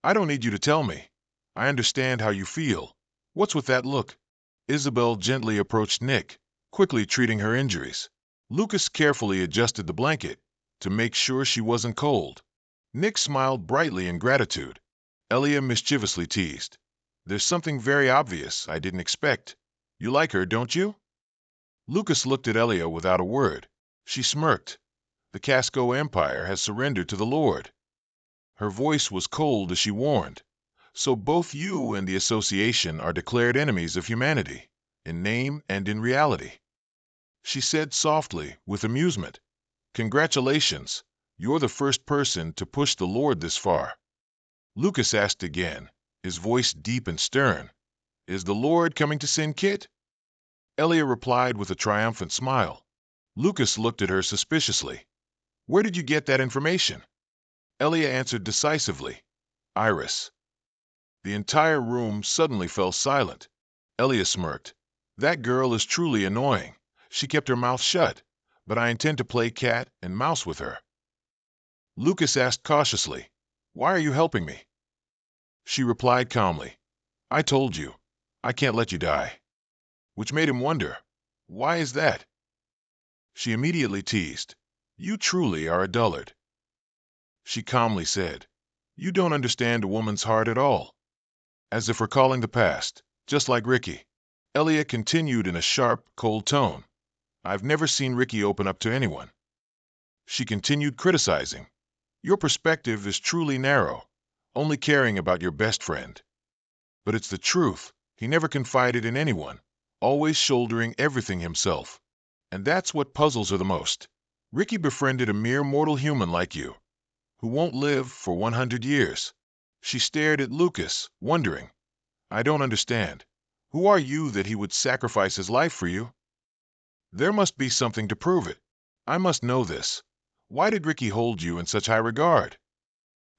Speaker 1: I don't need you to tell me. I understand how you feel. What's with that look?" Isabel gently approached Nick, quickly treating her injuries. Lucas carefully adjusted the blanket to make sure she wasn't cold. Nick smiled brightly in gratitude. Elia mischievously teased. "There's something very obvious I didn't expect. You like her, don't you?" Lucas looked at Elia without a word. She smirked. "The Casco Empire has surrendered to the Lord." Her voice was cold as she warned. "So both you and the Association are declared enemies of humanity, in name and in reality." She said softly, with amusement, "Congratulations. You're the first person to push the Lord this far." Lucas asked again, his voice deep and stern. "Is the Lord coming to send Kit?" Elia replied with a triumphant smile. Lucas looked at her suspiciously. "Where did you get that information?" Elia answered decisively. "Iris." The entire room suddenly fell silent. Elia smirked. "That girl is truly annoying. She kept her mouth shut, but I intend to play cat and mouse with her." Lucas asked cautiously, "Why are you helping me?" She replied calmly, "I told you, I can't let you die." Which made him wonder, "Why is that?" She immediately teased, "You truly are a dullard." She calmly said, "You don't understand a woman's heart at all." As if recalling the past, just like Ricky, Elia continued in a sharp, cold tone, "I've never seen Ricky open up to anyone." She continued criticizing, "Your perspective is truly narrow, only caring about your best friend." But it's the truth. He never confided in anyone, always shouldering everything himself. And that's what puzzles her the most. Ricky befriended a mere mortal human like you, who won't live for 100 years. She stared at Lucas, wondering, "I don't understand. Who are you that he would sacrifice his life for you?" "There must be something to prove it. I must know this. Why did Ricky hold you in such high regard?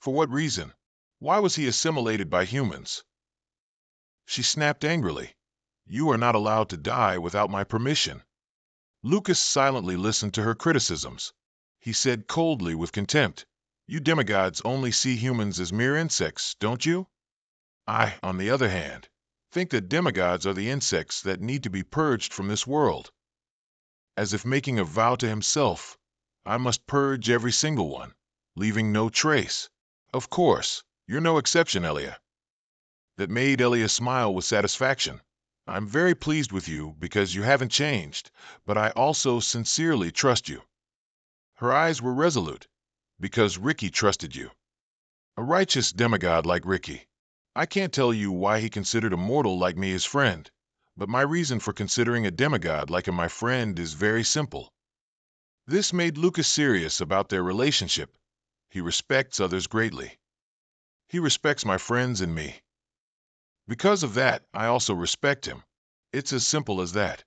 Speaker 1: For what reason? Why was he assimilated by humans?" She snapped angrily, "You are not allowed to die without my permission." Lucas silently listened to her criticisms. He said coldly with contempt, "You demigods only see humans as mere insects, don't you? I, on the other hand, think that demigods are the insects that need to be purged from this world." As if making a vow to himself, "I must purge every single one, leaving no trace. Of course, you're no exception, Elia." That made Elia smile with satisfaction. "I'm very pleased with you because you haven't changed, but I also sincerely trust you." Her eyes were resolute, "Because Ricky trusted you." A righteous demigod like Ricky. I can't tell you why he considered a mortal like me his friend, but my reason for considering a demigod like him my friend is very simple. This made Lucas serious about their relationship. He respects others greatly. He respects my friends and me. Because of that, I also respect him. It's as simple as that.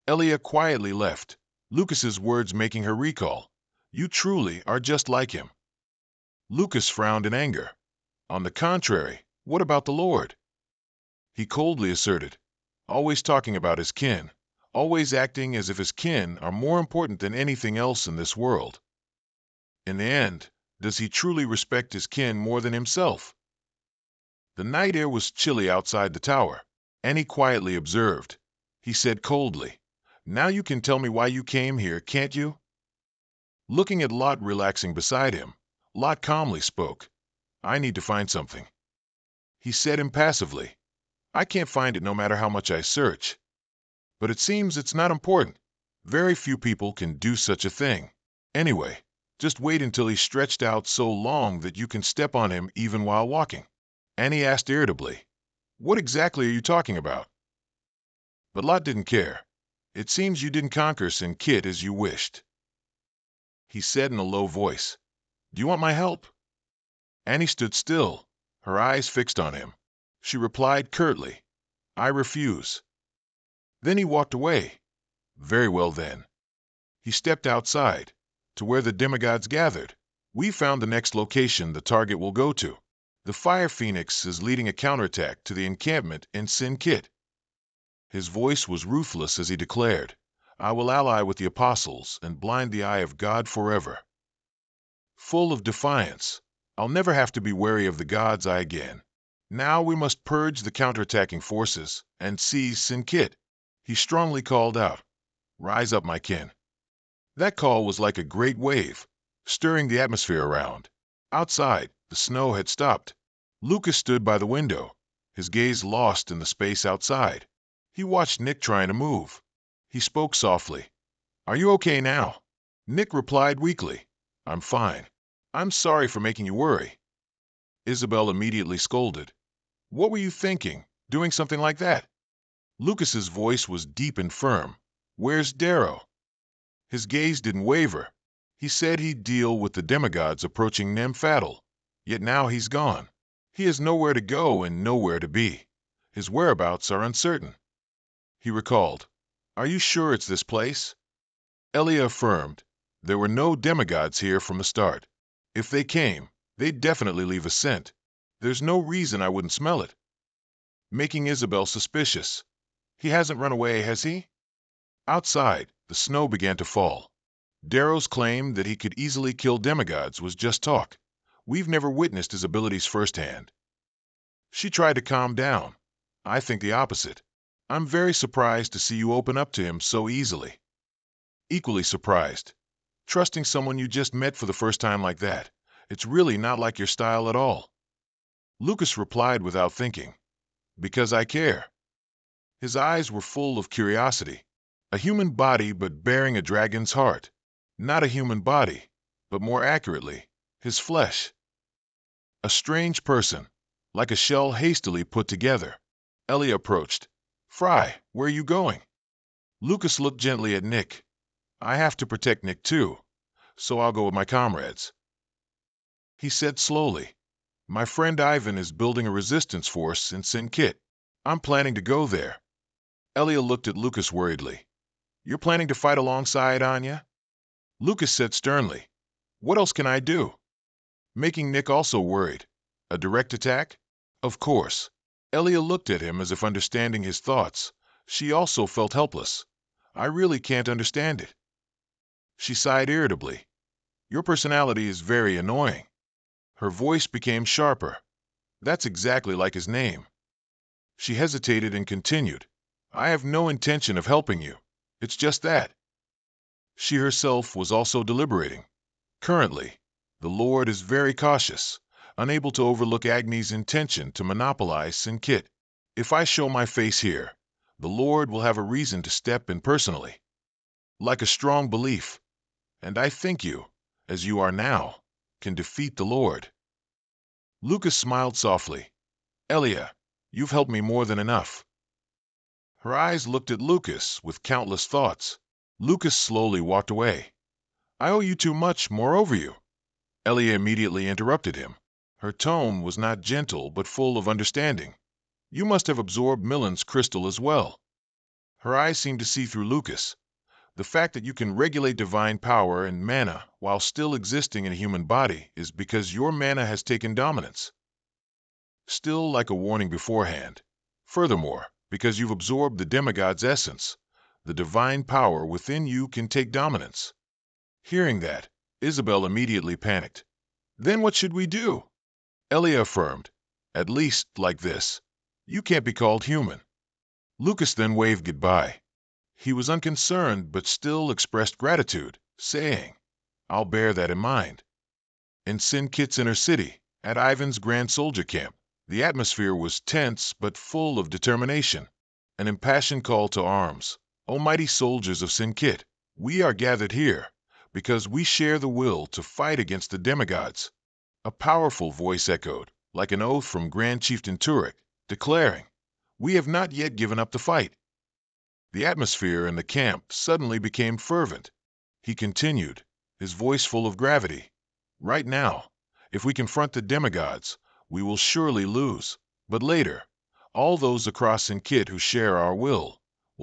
Speaker 1: Elia quietly left, Lucas's words making her recall, "You truly are just like him." Lucas frowned in anger. "On the contrary, what about the Lord?" He coldly asserted, "Always talking about his kin, always acting as if his kin are more important than anything else in this world. In the end, does he truly respect his kin more than himself?" The night air was chilly outside the tower. Annie quietly observed. He said coldly, "Now you can tell me why you came here, can't you?" Looking at Lot relaxing beside him, Lot calmly spoke, "I need to find something." He said impassively, "I can't find it no matter how much I search. But it seems it's not important. Very few people can do such a thing. Anyway, just wait until he's stretched out so long that you can step on him even while walking." Annie asked irritably, "What exactly are you talking about?" But Lot didn't care. "It seems you didn't conquer Sin Kit as you wished." He said in a low voice, "Do you want my help?" Annie stood still, her eyes fixed on him. She replied curtly, "I refuse." Then he walked away. "Very well then." He stepped outside, to where the demigods gathered. "We found the next location the target will go to. The Fire Phoenix is leading a counterattack to the encampment in Sin Kit." His voice was ruthless as he declared, "I will ally with the apostles and blind the eye of God forever." Full of defiance, "I'll never have to be wary of the God's eye again. Now we must purge the counterattacking forces and seize Sin Kit." He strongly called out, "Rise up, my kin." That call was like a great wave, stirring the atmosphere around. Outside, the snow had stopped. Lucas stood by the window, his gaze lost in the space outside. He watched Nick trying to move. He spoke softly, "Are you okay now?" Nick replied weakly, "I'm fine. I'm sorry for making you worry." Isabel immediately scolded, "What were you thinking, doing something like that?" Lucas's voice was deep and firm. "Where's Darrow?" His gaze didn't waver. He said he'd deal with the demigods approaching Nymphatal, yet now he's gone. He has nowhere to go and nowhere to be. His whereabouts are uncertain. He recalled, "Are you sure it's this place?" Elia affirmed, "There were no demigods here from the start. If they came, they'd definitely leave a scent. There's no reason I wouldn't smell it." Making Isabel suspicious. "He hasn't run away, has he?" Outside, the snow began to fall. Darrow's claim that he could easily kill demigods was just talk. We've never witnessed his abilities firsthand. She tried to calm down. "I think the opposite. I'm very surprised to see you open up to him so easily." Equally surprised. Trusting someone you just met for the first time like that. It's really not like your style at all. Lucas replied without thinking, "Because I care." His eyes were full of curiosity. A human body but bearing a dragon's heart. Not a human body, but more accurately, his flesh. A strange person, like a shell hastily put together. Ellie approached. "Frey, where are you going?" Lucas looked gently at Nick. "I have to protect Nick too, so I'll go with my comrades." He said slowly, "My friend Ivan is building a resistance force in Sin-Kit. I'm planning to go there." Elia looked at Lucas worriedly. "You're planning to fight alongside Anya?" Lucas said sternly, "What else can I do?" Making Nick also worried. "A direct attack?" "Of course." Elia looked at him as if understanding his thoughts. She also felt helpless. "I really can't understand it." She sighed irritably. "Your personality is very annoying." Her voice became sharper. "That's exactly like his name." She hesitated and continued, "I have no intention of helping you. It's just that." She herself was also deliberating. Currently, the Lord is very cautious, unable to overlook Agni's intention to monopolize Sin-Kit. If I show my face here, the Lord will have a reason to step in personally. Like a strong belief. And I think you, as you are now, can defeat the Lord. Lucas smiled softly. "Elia, you've helped me more than enough." Her eyes looked at Lucas with countless thoughts. Lucas slowly walked away. "I owe you too much, moreover you." Elia immediately interrupted him. Her tone was not gentle but full of understanding. "You must have absorbed Millen's crystal as well." Her eyes seemed to see through Lucas. "The fact that you can regulate divine power and mana while still existing in a human body is because your mana has taken dominance." Still like a warning beforehand. "Furthermore, because you've absorbed the demigod's essence, the divine power within you can take dominance." Hearing that, Isabel immediately panicked. "Then what should we do?" Elia affirmed, "At least, like this. You can't be called human." Lucas then waved goodbye. He was unconcerned but still expressed gratitude, saying, "I'll bear that in mind." In Sin-Kit's inner city, at Ivan's Grand Soldier Camp, the atmosphere was tense but full of determination. An impassioned call to arms. "O mighty soldiers of Sin-Kit, we are gathered here because we share the will to fight against the demigods." A powerful voice echoed, like an oath from Grand Chieftain Turek, declaring, "We have not yet given up the fight." The atmosphere in the camp suddenly became fervent. He continued, his voice full of gravity, "Right now, if we confront the demigods, we will surely lose. But later, all those across Sin-Kit who share our will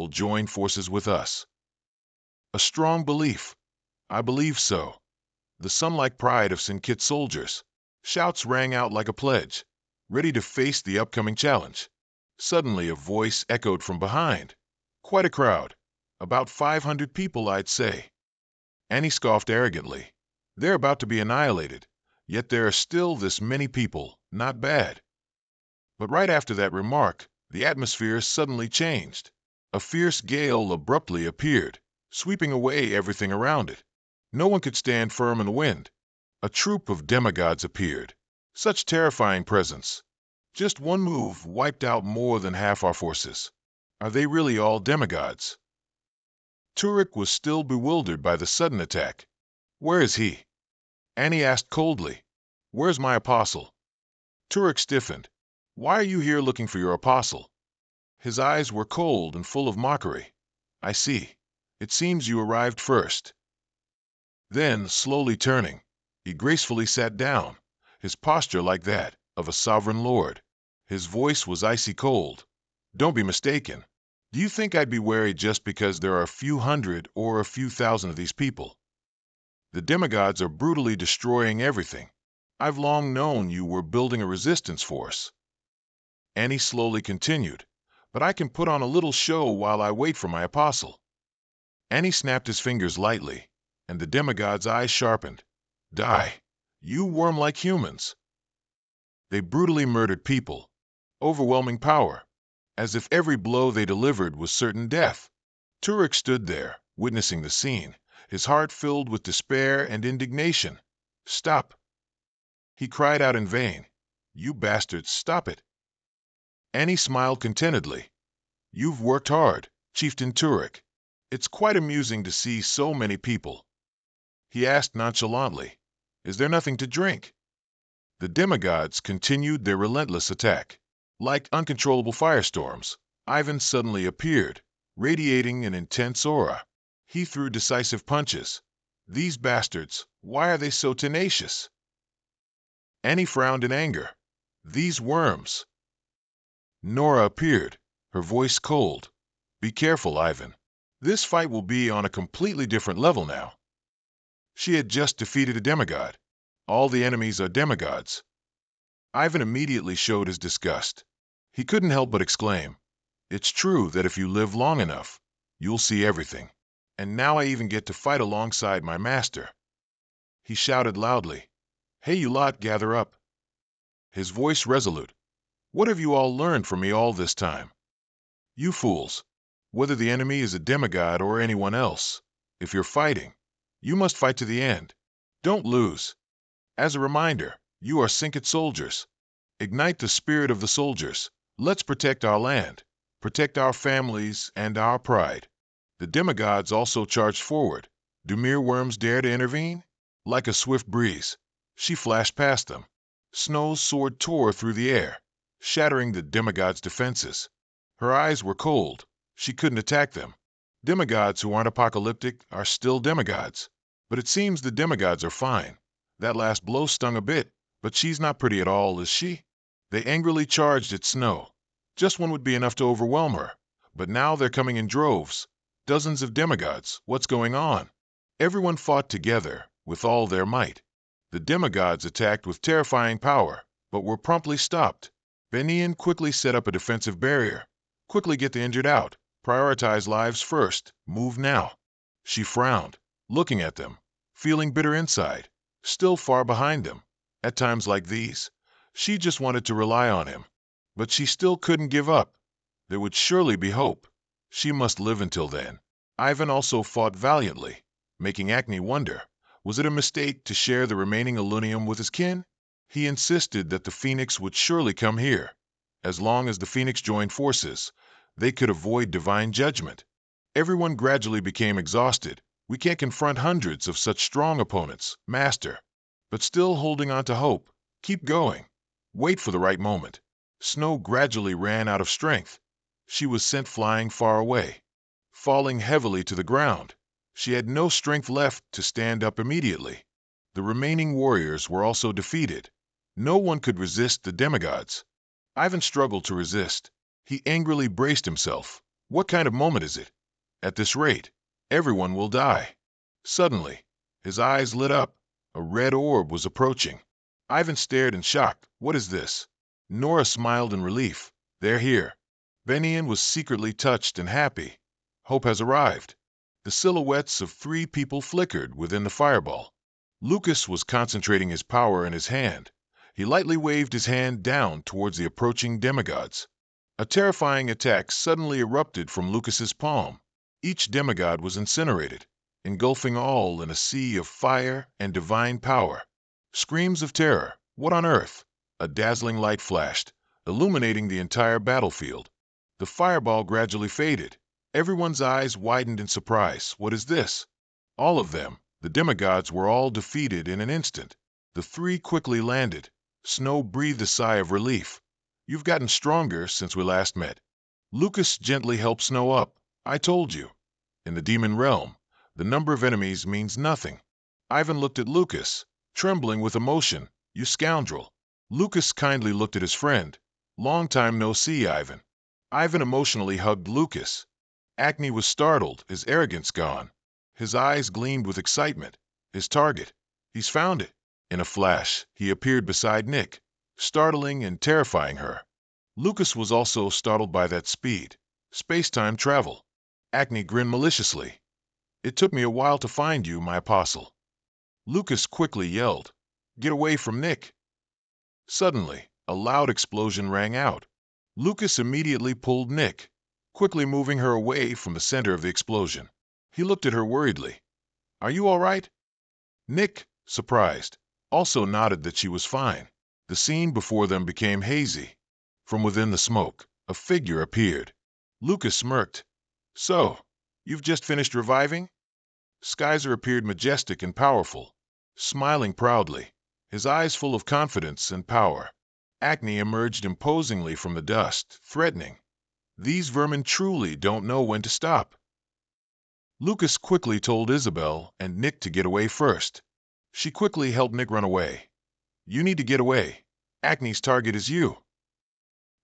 Speaker 1: join forces with us." A strong belief. I believe so. The sun-like pride of Sin-Kit soldiers. Shouts rang out like a pledge, ready to face the upcoming challenge. Suddenly a voice echoed from behind. "Quite a crowd. About 500 people, I'd say." Annie scoffed arrogantly. "They're about to be annihilated, yet there are still this many people. Not bad." But right after that remark, the atmosphere suddenly changed. A fierce gale abruptly appeared, sweeping away everything around it. No one could stand firm in the wind. A troop of demigods appeared. Such terrifying presence. Just one move wiped out more than half our forces. Are they really all demigods? Turek was still bewildered by the sudden attack. "Where is he?" Annie asked coldly. "Where's my apostle?" Turek stiffened. "Why are you here looking for your apostle?" His eyes were cold and full of mockery. "I see. It seems you arrived first." Then, slowly turning, he gracefully sat down, his posture like that of a sovereign lord. His voice was icy cold. Don't be mistaken. Do you think I'd be wary just because there are a few hundred or a few thousand of these people? The demigods are brutally destroying everything. I've long known you were building a resistance force. Annie slowly continued, but I can put on a little show while I wait for my apostle. Annie snapped his fingers lightly, and the demigod's eyes sharpened. Die, you worm like humans. They brutally murdered people. Overwhelming power, as if every blow they delivered was certain death. Turek stood there, witnessing the scene, his heart filled with despair and indignation. Stop! He cried out in vain. You bastards, stop it! Annie smiled contentedly. You've worked hard, Chieftain Turek. It's quite amusing to see so many people. He asked nonchalantly, Is there nothing to drink? The demigods continued their relentless attack. Like uncontrollable firestorms, Ivan suddenly appeared, radiating an intense aura. He threw decisive punches. These bastards, why are they so tenacious? Annie frowned in anger. These worms. Nora appeared, her voice cold. Be careful, Ivan. This fight will be on a completely different level now. She had just defeated a demigod. All the enemies are demigods. Ivan immediately showed his disgust. He couldn't help but exclaim, It's true that if you live long enough, you'll see everything. And now I even get to fight alongside my master. He shouted loudly, Hey, you lot, gather up. His voice resolute. What have you all learned from me all this time? You fools, whether the enemy is a demigod or anyone else, if you're fighting, you must fight to the end. Don't lose. As a reminder, you are Sinkit soldiers. Ignite the spirit of the soldiers. Let's protect our land, protect our families and our pride. The demigods also charged forward. Do mere worms dare to intervene? Like a swift breeze, she flashed past them. Snow's sword tore through the air, shattering the demigods' defenses. Her eyes were cold. She couldn't attack them. Demigods who aren't apocalyptic are still demigods. But it seems the demigods are fine. That last blow stung a bit, but she's not pretty at all, is she? They angrily charged at Snow. Just one would be enough to overwhelm her. But now they're coming in droves. Dozens of demigods. What's going on? Everyone fought together, with all their might. The demigods attacked with terrifying power, but were promptly stopped. Benian quickly set up a defensive barrier. Quickly get the injured out. Prioritize lives first. Move now. She frowned, looking at them, feeling bitter inside, still far behind them. At times like these, she just wanted to rely on him. But she still couldn't give up. There would surely be hope. She must live until then. Ivan also fought valiantly, making Acne wonder, was it a mistake to share the remaining alunium with his kin? He insisted that the Phoenix would surely come here. As long as the Phoenix joined forces, they could avoid divine judgment. Everyone gradually became exhausted. We can't confront hundreds of such strong opponents, Master. But still holding on to hope. Keep going. Wait for the right moment. Snow gradually ran out of strength. She was sent flying far away, falling heavily to the ground. She had no strength left to stand up immediately. The remaining warriors were also defeated. No one could resist the demigods. Ivan struggled to resist. He angrily braced himself. What kind of moment is it? At this rate, everyone will die. Suddenly, his eyes lit up. A red orb was approaching. Ivan stared in shock. What is this? Nora smiled in relief. They're here. Benian was secretly touched and happy. Hope has arrived. The silhouettes of 3 people flickered within the fireball. Lucas was concentrating his power in his hand. He lightly waved his hand down towards the approaching demigods. A terrifying attack suddenly erupted from Lucas's palm. Each demigod was incinerated, engulfing all in a sea of fire and divine power. Screams of terror. What on earth? A dazzling light flashed, illuminating the entire battlefield. The fireball gradually faded. Everyone's eyes widened in surprise. What is this? All of them, the demigods, were all defeated in an instant. The 3 quickly landed. Snow breathed a sigh of relief. You've gotten stronger since we last met. Lucas gently helped Snow up. I told you. In the demon realm, the number of enemies means nothing. Ivan looked at Lucas, trembling with emotion. You scoundrel. Lucas kindly looked at his friend. Long time no see, Ivan. Ivan emotionally hugged Lucas. Acne was startled, his arrogance gone. His eyes gleamed with excitement. His target. He's found it. In a flash, he appeared beside Nick, startling and terrifying her. Lucas was also startled by that speed. Space-time travel. Acne grinned maliciously. It took me a while to find you, my apostle. Lucas quickly yelled, "Get away from Nick!" Suddenly, a loud explosion rang out. Lucas immediately pulled Nick, quickly moving her away from the center of the explosion. He looked at her worriedly. "Are you all right?" Nick, surprised, also nodded that she was fine. The scene before them became hazy. From within the smoke, a figure appeared. Lucas smirked. "So, you've just finished reviving?" Skyzer appeared majestic and powerful, smiling proudly, his eyes full of confidence and power. Acne emerged imposingly from the dust, threatening. These vermin truly don't know when to stop. Lucas quickly told Isabel and Nick to get away first. She quickly helped Nick run away. "You need to get away. Acne's target is you."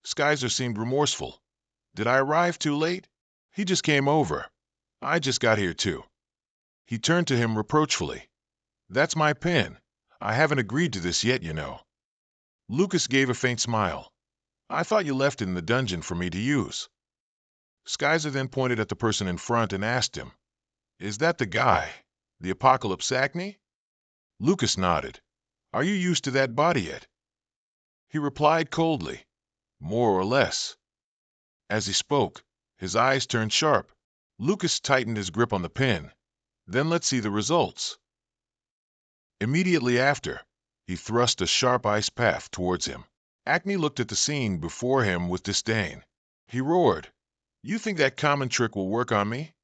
Speaker 1: Skyzer seemed remorseful. "Did I arrive too late? He just came over. I just got here too." He turned to him reproachfully. "That's my pen. I haven't agreed to this yet, you know." Lucas gave a faint smile. "I thought you left it in the dungeon for me to use." Skyzer then pointed at the person in front and asked him, "Is that the guy, the Apocalypse Acne?" Lucas nodded. "Are you used to that body yet?" He replied coldly, "More or less." As he spoke, his eyes turned sharp. Lucas tightened his grip on the pen. "Then let's see the results." Immediately after, he thrust a sharp ice path towards him. Acne looked at the scene before him with disdain. He roared, "You think that common trick will work on me?"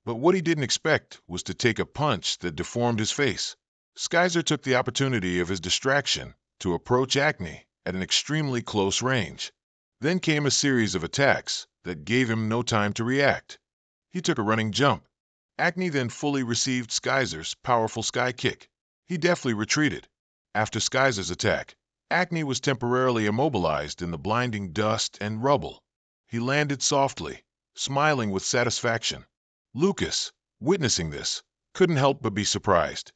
Speaker 1: But what he didn't expect was to take a punch that deformed his face. Skyzer took the opportunity of his distraction to approach Acne at an extremely close range. Then came a series of attacks that gave him no time to react. He took a running jump. Acne then fully received Skyzer's powerful sky kick. He deftly retreated. After Skyzer's attack, Acne was temporarily immobilized in the blinding dust and rubble. He landed softly, smiling with satisfaction. Lucas, witnessing this, couldn't help but be surprised.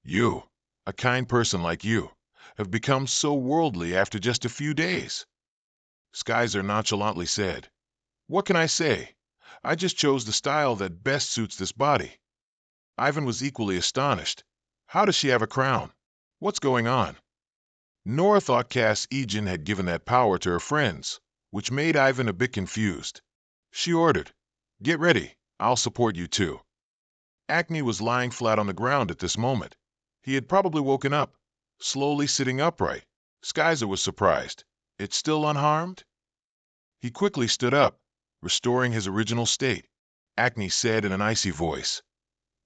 Speaker 1: "You, a kind person like you, have become so worldly after just a few days." Skyzer nonchalantly said, "What can I say? I just chose the style that best suits this body." Ivan was equally astonished. "How does she have a crown? What's going on?" Nora thought Cass Egan had given that power to her friends, which made Ivan a bit confused. She ordered, "Get ready, I'll support you too." Acne was lying flat on the ground at this moment. He had probably woken up, slowly sitting upright. Skyzer was surprised. "It's still unharmed?" He quickly stood up, restoring his original state. Acne said in an icy voice,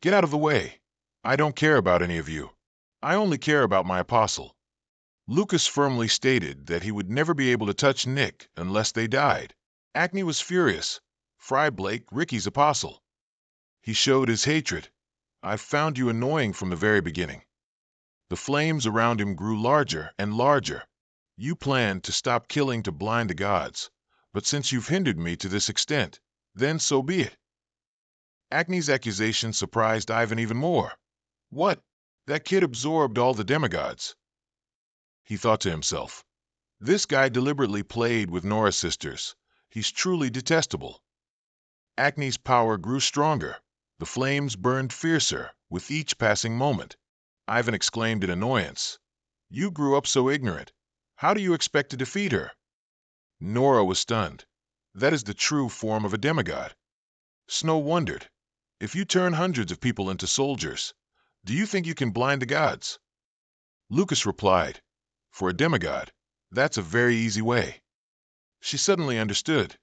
Speaker 1: "Get out of the way. I don't care about any of you. I only care about my apostle." Lucas firmly stated that he would never be able to touch Nick unless they died. Acne was furious. Fry Blake, Ricky's apostle. He showed his hatred. "I've found you annoying from the very beginning." The flames around him grew larger and larger. "You planned to stop killing to blind the gods, but since you've hindered me to this extent, then so be it." Acne's accusation surprised Ivan even more. "What? That kid absorbed all the demigods." He thought to himself, "This guy deliberately played with Nora's sisters. He's truly detestable." Acne's power grew stronger. The flames burned fiercer with each passing moment. Ivan exclaimed in annoyance, "You grew up so ignorant. How do you expect to defeat her?" Nora was stunned. "That is the true form of a demigod." Snow wondered, "If you turn hundreds of people into soldiers, do you think you can blind the gods?" Lucas replied, "For a demigod, that's a very easy way." She suddenly understood.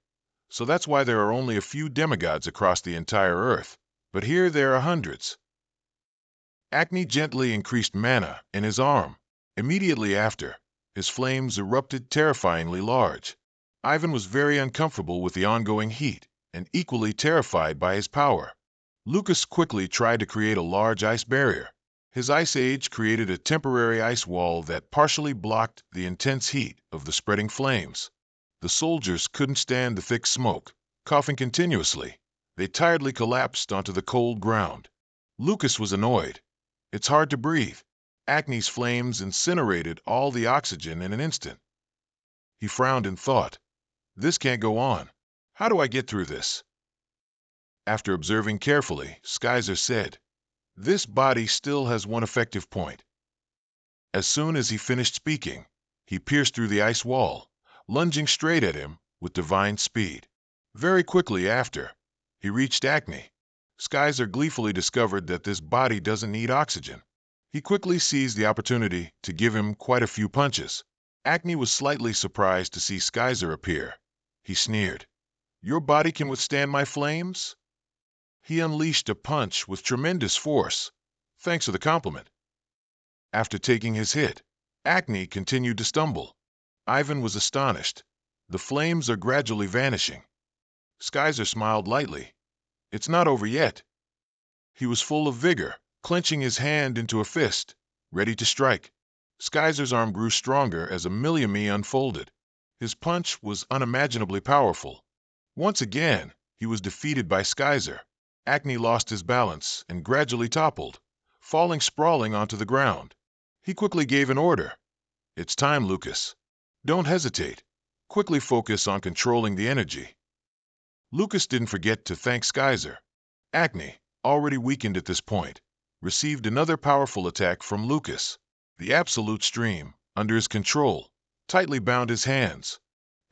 Speaker 1: So that's why there are only a few demigods across the entire earth, but here there are hundreds. Acne gently increased mana in his arm. Immediately after, his flames erupted terrifyingly large. Ivan was very uncomfortable with the ongoing heat and equally terrified by his power. Lucas quickly tried to create a large ice barrier. His ice age created a temporary ice wall that partially blocked the intense heat of the spreading flames. The soldiers couldn't stand the thick smoke, coughing continuously. They tiredly collapsed onto the cold ground. Lucas was annoyed. It's hard to breathe. Acne's flames incinerated all the oxygen in an instant. He frowned and thought, this can't go on. How do I get through this? After observing carefully, Skyzer said, this body still has one effective point. As soon as he finished speaking, he pierced through the ice wall, lunging straight at him with divine speed. Very quickly after, he reached Acne. Skyzer gleefully discovered that this body doesn't need oxygen. He quickly seized the opportunity to give him quite a few punches. Acne was slightly surprised to see Skyzer appear. He sneered, your body can withstand my flames? He unleashed a punch with tremendous force. Thanks for the compliment. After taking his hit, Acne continued to stumble. Ivan was astonished. The flames are gradually vanishing. Skyzer smiled lightly. It's not over yet. He was full of vigor, clenching his hand into a fist, ready to strike. Skyzer's arm grew stronger as a milliame unfolded. His punch was unimaginably powerful. Once again, he was defeated by Skyzer. Acne lost his balance and gradually toppled, falling sprawling onto the ground. He quickly gave an order. It's time, Lucas. Don't hesitate. Quickly focus on controlling the energy. Lucas didn't forget to thank Skyzer. Acne, already weakened at this point, received another powerful attack from Lucas. The absolute stream, under his control, tightly bound his hands.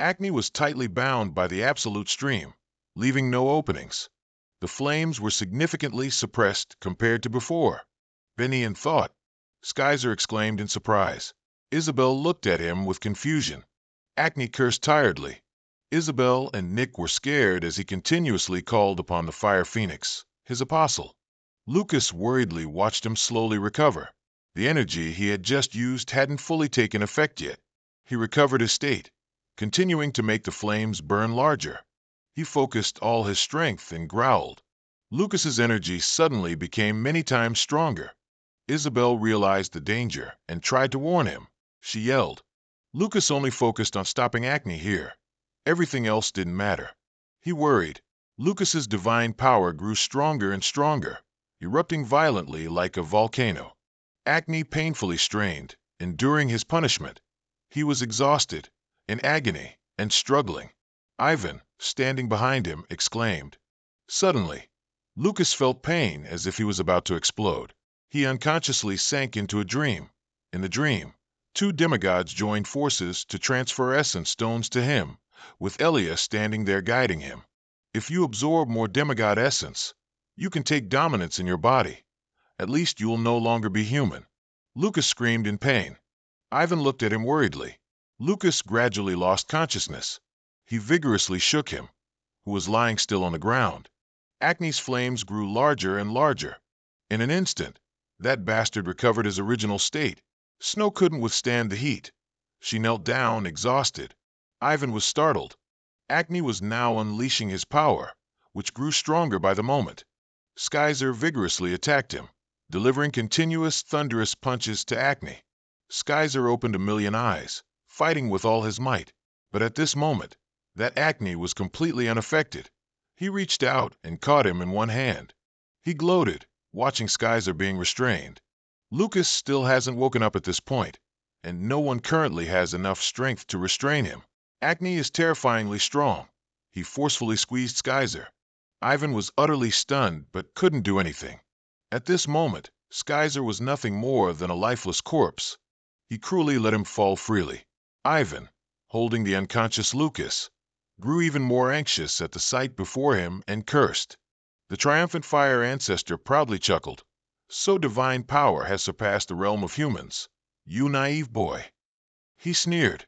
Speaker 1: Acne was tightly bound by the absolute stream, leaving no openings. The flames were significantly suppressed compared to before. Benny in thought. Skyzer exclaimed in surprise. Isabel looked at him with confusion. Acne cursed tiredly. Isabel and Nick were scared as he continuously called upon the Fire Phoenix, his apostle. Lucas worriedly watched him slowly recover. The energy he had just used hadn't fully taken effect yet. He recovered his state, continuing to make the flames burn larger. He focused all his strength and growled. Lucas's energy suddenly became many times stronger. Isabel realized the danger and tried to warn him. She yelled. Lucas only focused on stopping Acne here. Everything else didn't matter. He worried. Lucas's divine power grew stronger and stronger, erupting violently like a volcano. Acne painfully strained, enduring his punishment. He was exhausted, in agony, and struggling. Ivan, standing behind him, exclaimed. Suddenly, Lucas felt pain as if he was about to explode. He unconsciously sank into a dream. In the dream, two demigods joined forces to transfer essence stones to him, with Elia standing there guiding him. If you absorb more demigod essence, you can take dominance in your body. At least you will no longer be human. Lucas screamed in pain. Ivan looked at him worriedly. Lucas gradually lost consciousness. He vigorously shook him, who was lying still on the ground. Acne's flames grew larger and larger. In an instant, that bastard recovered his original state. Snow couldn't withstand the heat. She knelt down, exhausted. Ivan was startled. Acne was now unleashing his power, which grew stronger by the moment. Skyzer vigorously attacked him, delivering continuous, thunderous punches to Acne. Skyzer opened a million eyes, fighting with all his might. But at this moment, that Acne was completely unaffected. He reached out and caught him in one hand. He gloated, watching Skyzer being restrained. Lucas still hasn't woken up at this point, and no one currently has enough strength to restrain him. Acne is terrifyingly strong. He forcefully squeezed Skyzer. Ivan was utterly stunned but couldn't do anything. At this moment, Skyzer was nothing more than a lifeless corpse. He cruelly let him fall freely. Ivan, holding the unconscious Lucas, grew even more anxious at the sight before him and cursed. The triumphant fire ancestor proudly chuckled. So divine power has surpassed the realm of humans. You naive boy. He sneered.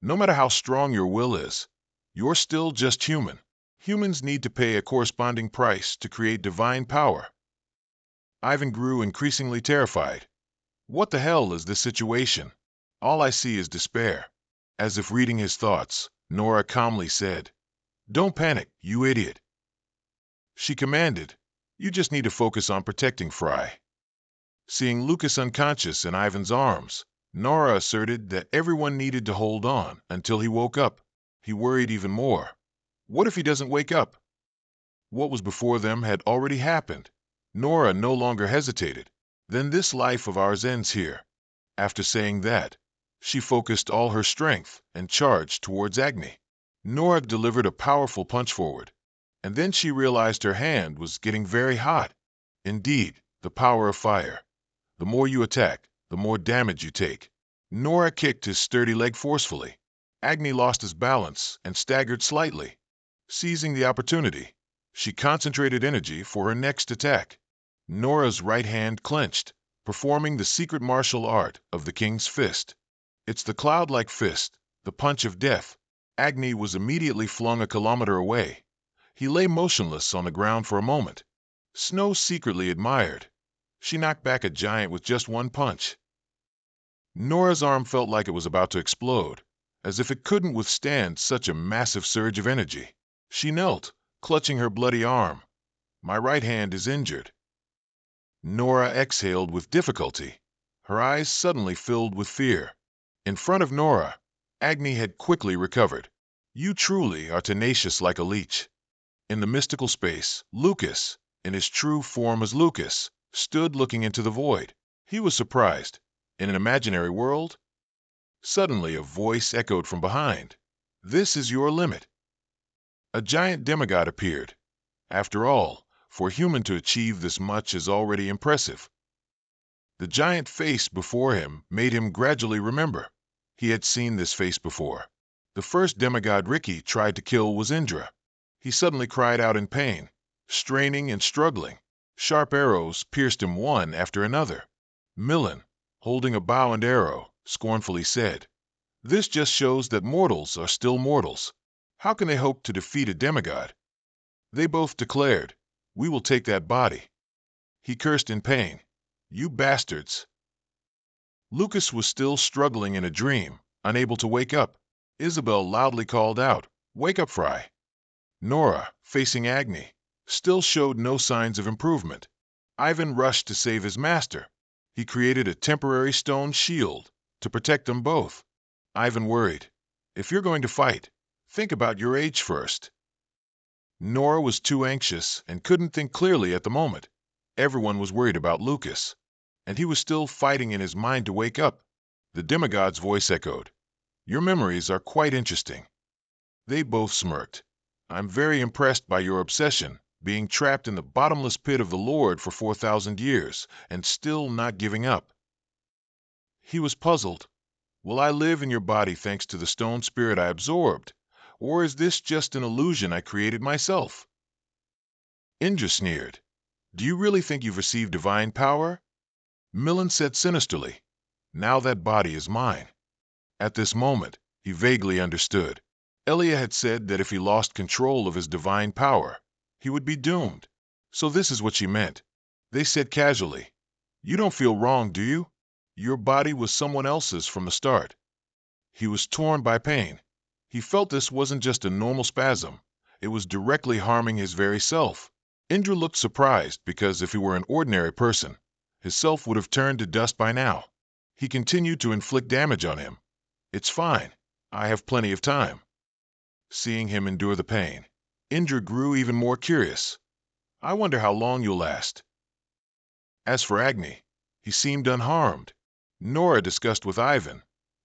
Speaker 1: No matter how strong your will is, you're still just human. Humans need to pay a corresponding price to create divine power. Ivan grew increasingly terrified. What the hell is this situation? All I see is despair. As if reading his thoughts, Nora calmly said, Don't panic, you idiot. She commanded, You just need to focus on protecting Frey. Seeing Lucas unconscious in Ivan's arms, Nora asserted that everyone needed to hold on until he woke up. He worried even more. What if he doesn't wake up? What was before them had already happened. Nora no longer hesitated. Then this life of ours ends here. After saying that, she focused all her strength and charged towards Agni. Nora delivered a powerful punch forward, and then she realized her hand was getting very hot. Indeed, the power of fire. The more you attack, the more damage you take. Nora kicked his sturdy leg forcefully. Agni lost his balance and staggered slightly. Seizing the opportunity, she concentrated energy for her next attack. Nora's right hand clenched, performing the secret martial art of the king's fist. It's the cloud-like fist, the punch of death. Agni was immediately flung a kilometer away. He lay motionless on the ground for a moment. Snow secretly admired. She knocked back a giant with just one punch. Nora's arm felt like it was about to explode, as if it couldn't withstand such a massive surge of energy. She knelt, clutching her bloody arm. My right hand is injured. Nora exhaled with difficulty. Her eyes suddenly filled with fear. In front of Nora, Agni had quickly recovered. You truly are tenacious like a leech. In the mystical space, Lucas, in his true form as Lucas, stood looking into the void. He was surprised. In an imaginary world? Suddenly a voice echoed from behind. This is your limit. A giant demigod appeared. After all, for a human to achieve this much is already impressive. The giant face before him made him gradually remember. He had seen this face before. The first demigod Ricky tried to kill was Indra. He suddenly cried out in pain, straining and struggling. Sharp arrows pierced him one after another. Millen, holding a bow and arrow, scornfully said, "This just shows that mortals are still mortals. How can they hope to defeat a demigod?" They both declared, "We will take that body." He cursed in pain, "You bastards." Lucas was still struggling in a dream, unable to wake up. Isabel loudly called out, "Wake up, Frey." Nora, facing Agni, still showed no signs of improvement. Ivan rushed to save his master. He created a temporary stone shield to protect them both. Ivan worried, "If you're going to fight, think about your age first." Nora was too anxious and couldn't think clearly at the moment. Everyone was worried about Lucas, and he was still fighting in his mind to wake up. The demigod's voice echoed, "Your memories are quite interesting." They both smirked. "I'm very impressed by your obsession, being trapped in the bottomless pit of the Lord for 4,000 years and still not giving up." He was puzzled. "Will I live in your body thanks to the stone spirit I absorbed, or is this just an illusion I created myself?" Indra sneered, "Do you really think you've received divine power?" Millen said sinisterly, "Now that body is mine." At this moment, he vaguely understood. Elia had said that if he lost control of his divine power, he would be doomed. So this is what she meant. They said casually, "You don't feel wrong, do you? Your body was someone else's from the start." He was torn by pain. He felt this wasn't just a normal spasm. It was directly harming his very self. Indra looked surprised because if he were an ordinary person, his self would have turned to dust by now. He continued to inflict damage on him. "It's fine. I have plenty of time." Seeing him endure the pain, Indra grew even more curious. "I wonder how long you'll last." As for Agni, he seemed unharmed. Nora discussed with Ivan,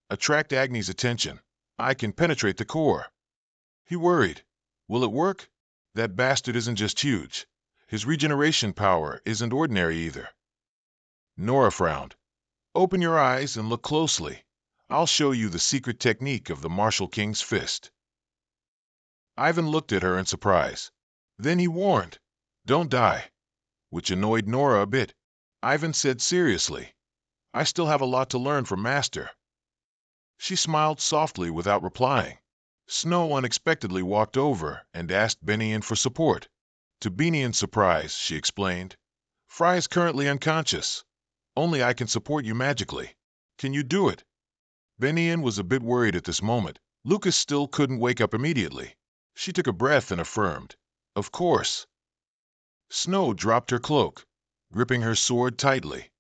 Speaker 1: "Attract Agni's attention. I can penetrate the core." He worried, "Will it work? That bastard isn't just huge. His regeneration power isn't ordinary either." Nora frowned. "Open your eyes and look closely. I'll show you the secret technique of the martial king's fist." Ivan looked at her in surprise. Then he warned, "Don't die," which annoyed Nora a bit. Ivan said seriously, "I still have a lot to learn from Master." She smiled softly without replying. Snow unexpectedly walked over and asked Benian for support. To Benian's surprise, she explained, "Frey is currently unconscious. Only I can support you magically. Can you do it?" Benian was a bit worried at this moment. Lucas still couldn't wake up immediately. She took a breath and affirmed, "Of course." Snow dropped her cloak, gripping her sword tightly.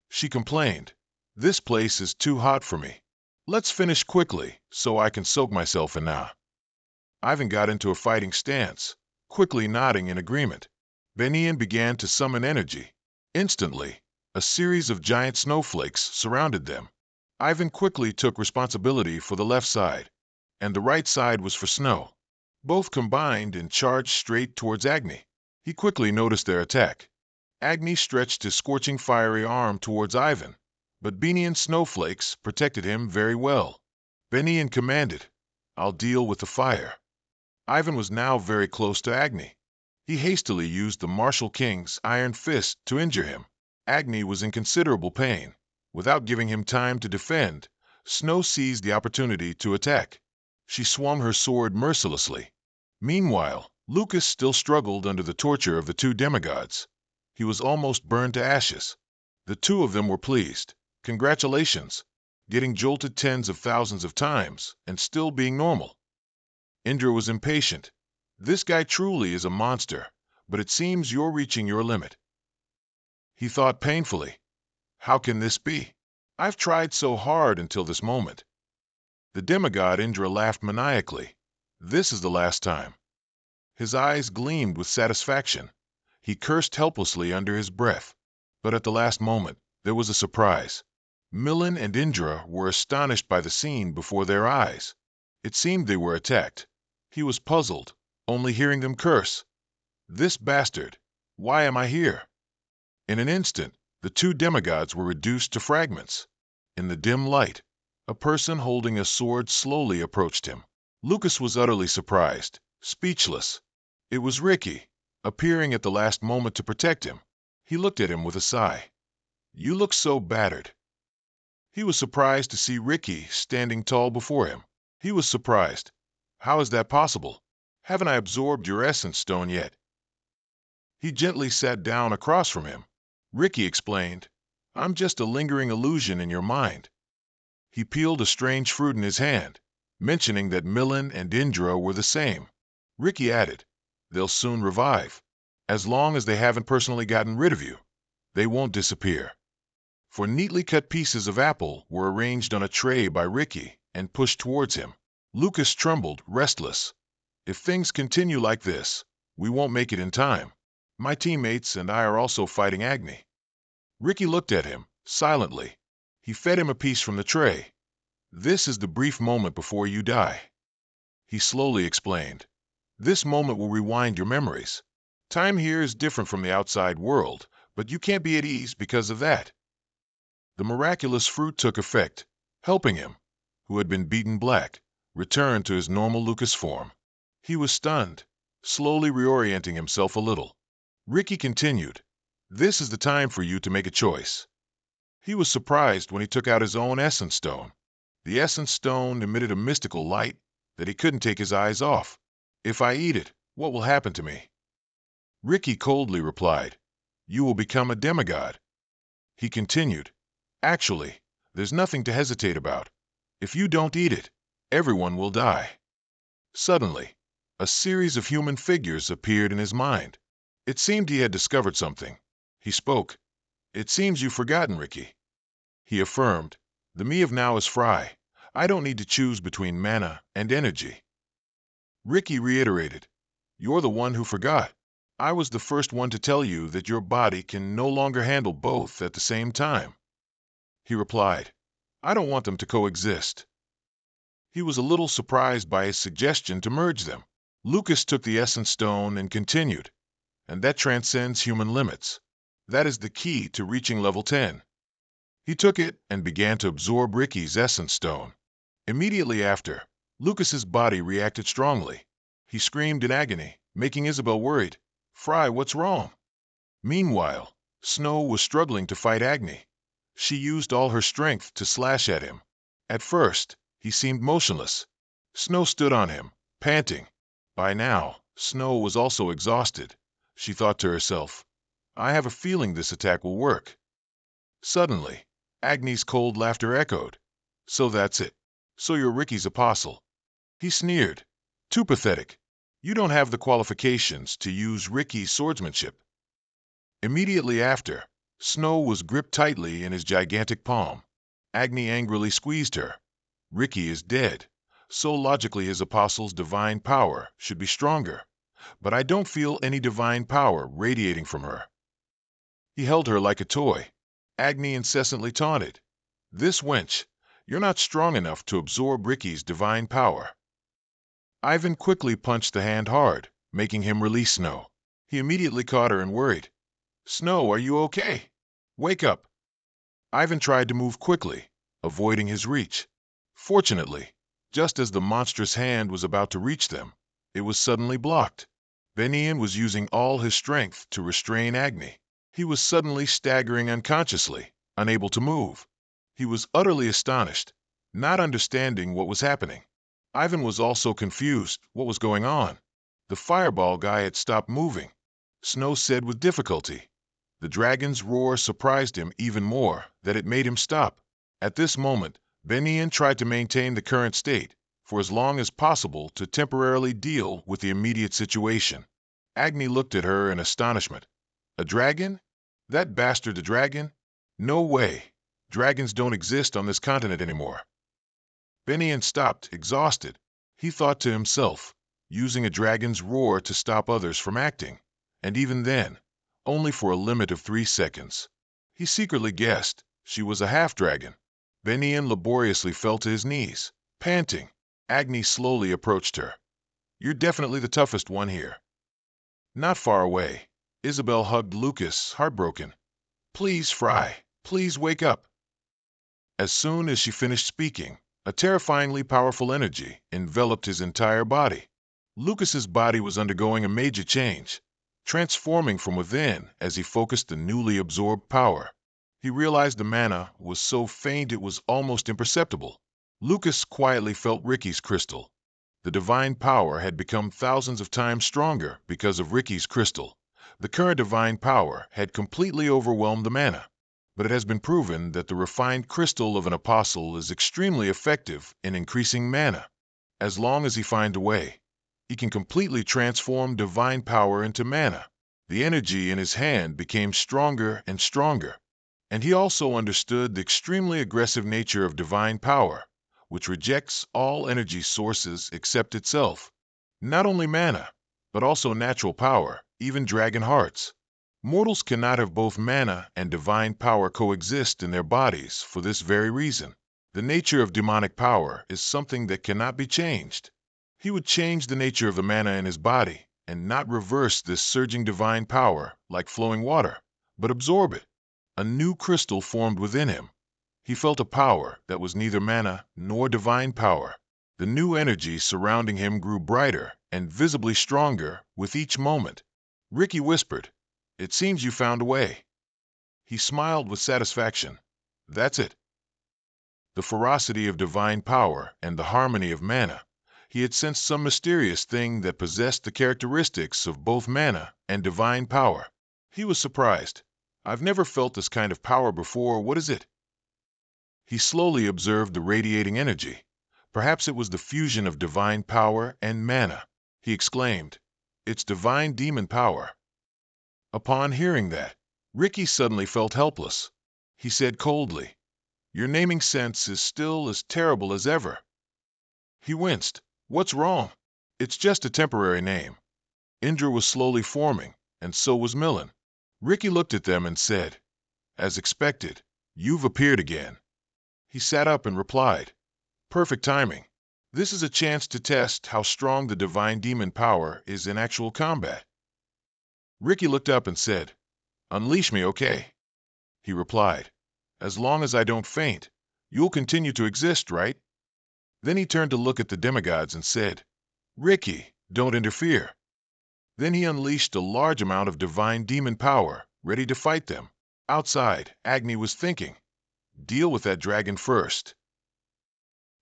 Speaker 1: She complained. This place is too hot for me. Let's finish quickly, so I can soak myself in now. Ivan got into a fighting stance, quickly nodding in agreement. Benian began to summon energy. Instantly, a series of giant snowflakes surrounded them. Ivan quickly took responsibility for the left side, and the right side was for Snow. Both combined and charged straight towards Agni. He quickly noticed their attack. Agni stretched his scorching fiery arm towards Ivan, but Benian's snowflakes protected him very well. Benian commanded, "I'll deal with the fire." Ivan was now very close to Agni. He hastily used the Martial King's iron fist to injure him. Agni was in considerable pain. Without giving him time to defend, Snow seized the opportunity to attack. She swung her sword mercilessly. Meanwhile, Lucas still struggled under the torture of the two demigods. He was almost burned to ashes. The two of them were pleased. Congratulations, getting jolted tens of thousands of times and still being normal. Indra was impatient. This guy truly is a monster, but it seems you're reaching your limit. He thought painfully, how can this be? I've tried so hard until this moment. The demigod Indra laughed maniacally. This is the last time. His eyes gleamed with satisfaction. He cursed helplessly under his breath. But at the last moment, there was a surprise. Milan and Indra were astonished by the scene before their eyes. It seemed they were attacked. He was puzzled, only hearing them curse. This bastard! Why am I here? In an instant, the two demigods were reduced to fragments. In the dim light, a person holding a sword slowly approached him. Lucas was utterly surprised, speechless. It was Ricky, appearing at the last moment to protect him. He looked at him with a sigh. You look so battered. He was surprised to see Ricky standing tall before him. He was surprised. How is that possible? Haven't I absorbed your essence stone yet? He gently sat down across from him. Ricky explained, I'm just a lingering illusion in your mind. He peeled a strange fruit in his hand, mentioning that Milan and Indra were the same. Ricky added, they'll soon revive. As long as they haven't personally gotten rid of you, they won't disappear. For neatly cut pieces of apple were arranged on a tray by Ricky and pushed towards him. Lucas trembled, restless. If things continue like this, we won't make it in time. My teammates and I are also fighting Agni. Ricky looked at him, silently. He fed him a piece from the tray. This is the brief moment before you die. He slowly explained. This moment will rewind your memories. Time here is different from the outside world, but you can't be at ease because of that. The miraculous fruit took effect, helping him, who had been beaten black, return to his normal Lucas form. He was stunned, slowly reorienting himself a little. Ricky continued, this is the time for you to make a choice. He was surprised when he took out his own essence stone. The essence stone emitted a mystical light that he couldn't take his eyes off. If I eat it, what will happen to me? Ricky coldly replied, you will become a demigod. He continued, actually, there's nothing to hesitate about. If you don't eat it, everyone will die. Suddenly, a series of human figures appeared in his mind. It seemed he had discovered something. He spoke. It seems you've forgotten, Ricky. He affirmed, the me of now is Frey. I don't need to choose between mana and energy. Ricky reiterated, you're the one who forgot. I was the first one to tell you that your body can no longer handle both at the same time. He replied, I don't want them to coexist. He was a little surprised by his suggestion to merge them. Lucas took the essence stone and continued, and that transcends human limits. That is the key to reaching level 10. He took it and began to absorb Ricky's essence stone. Immediately after, Lucas's body reacted strongly. He screamed in agony, making Isabel worried. Frey, what's wrong? Meanwhile, Snow was struggling to fight Agni. She used all her strength to slash at him. At first, he seemed motionless. Snow stood on him, panting. By now, Snow was also exhausted. She thought to herself, I have a feeling this attack will work. Suddenly, Agni's cold laughter echoed. So that's it. So you're Ricky's apostle. He sneered. Too pathetic. You don't have the qualifications to use Ricky's swordsmanship. Immediately after, Snow was gripped tightly in his gigantic palm. Agni angrily squeezed her. Ricky is dead, so logically his apostle's divine power should be stronger, but I don't feel any divine power radiating from her. He held her like a toy. Agni incessantly taunted, "This wench, you're not strong enough to absorb Ricky's divine power." Ivan quickly punched the hand hard, making him release Snow. He immediately caught her and worried, "Snow, are you okay? Wake up." Ivan tried to move quickly, avoiding his reach. Fortunately, just as the monstrous hand was about to reach them, it was suddenly blocked. Benian was using all his strength to restrain Agni. He was suddenly staggering unconsciously, unable to move. He was utterly astonished, not understanding what was happening. Ivan was also confused what was going on. The fireball guy had stopped moving. Snow said with difficulty. The dragon's roar surprised him even more, that it made him stop. At this moment, Benian tried to maintain the current state for as long as possible to temporarily deal with the immediate situation. Agni looked at her in astonishment. A dragon? That bastard a dragon? No way. Dragons don't exist on this continent anymore. Benian stopped, exhausted. He thought to himself, using a dragon's roar to stop others from acting, and even then, only for a limit of 3 seconds. He secretly guessed she was a half-dragon. Benian laboriously fell to his knees, panting. Agni slowly approached her. "You're definitely the toughest one here." Not far away, Isabel hugged Lucas, heartbroken. "Please, Frey, please wake up." As soon as she finished speaking, a terrifyingly powerful energy enveloped his entire body. Lucas's body was undergoing a major change, transforming from within as he focused the newly absorbed power. He realized the mana was so faint it was almost imperceptible. Lucas quietly felt Ricky's crystal. The divine power had become thousands of times stronger because of Ricky's crystal. The current divine power had completely overwhelmed the mana. But it has been proven that the refined crystal of an apostle is extremely effective in increasing mana. As long as he finds a way, he can completely transform divine power into mana. The energy in his hand became stronger and stronger. And he also understood the extremely aggressive nature of divine power, which rejects all energy sources except itself. Not only mana, but also natural power, even dragon hearts. Mortals cannot have both mana and divine power coexist in their bodies for this very reason. The nature of demonic power is something that cannot be changed. He would change the nature of the mana in his body and not reverse this surging divine power like flowing water, but absorb it. A new crystal formed within him. He felt a power that was neither mana nor divine power. The new energy surrounding him grew brighter and visibly stronger with each moment. Ricky whispered, "It seems you found a way." He smiled with satisfaction. That's it. The ferocity of divine power and the harmony of mana. He had sensed some mysterious thing that possessed the characteristics of both mana and divine power. He was surprised. "I've never felt this kind of power before. What is it?" He slowly observed the radiating energy. Perhaps it was the fusion of divine power and mana. He exclaimed, "It's divine demon power." Upon hearing that, Ricky suddenly felt helpless. He said coldly, "Your naming sense is still as terrible as ever." He winced. "What's wrong?" "It's just a temporary name." Indra was slowly forming, and so was Millen. Ricky looked at them and said, "As expected, you've appeared again." He sat up and replied, "Perfect timing. This is a chance to test how strong the divine demon power is in actual combat." Ricky looked up and said, "Unleash me, okay?" He replied, "As long as I don't faint, you'll continue to exist, right?" Then he turned to look at the demigods and said, "Ricky, don't interfere." Then he unleashed a large amount of divine demon power, ready to fight them. Outside, Agni was thinking, "Deal with that dragon first."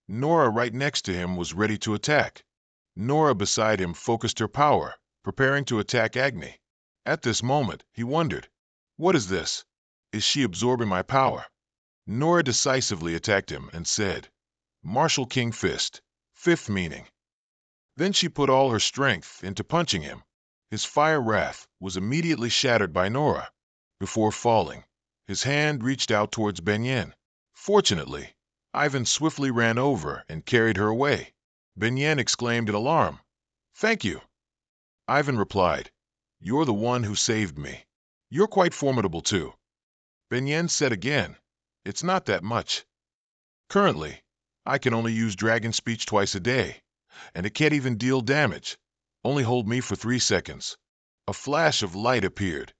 Speaker 1: Nora right next to him was ready to attack. Nora beside him focused her power, preparing to attack Agni. At this moment, he wondered, "What is this? Is she absorbing my power?" Nora decisively attacked him and said, "Martial King Fist, 5th meaning." Then she put all her strength into punching him. His fire wrath was immediately shattered by Nora, before falling. His hand reached out towards Benyen. Fortunately, Ivan swiftly ran over and carried her away. Benyen exclaimed in alarm, "Thank you." Ivan replied, "You're the one who saved me. You're quite formidable too." Benyen said again, "It's not that much. Currently, I can only use dragon speech twice a day, and it can't even deal damage. Only hold me for 3 seconds." A flash of light appeared.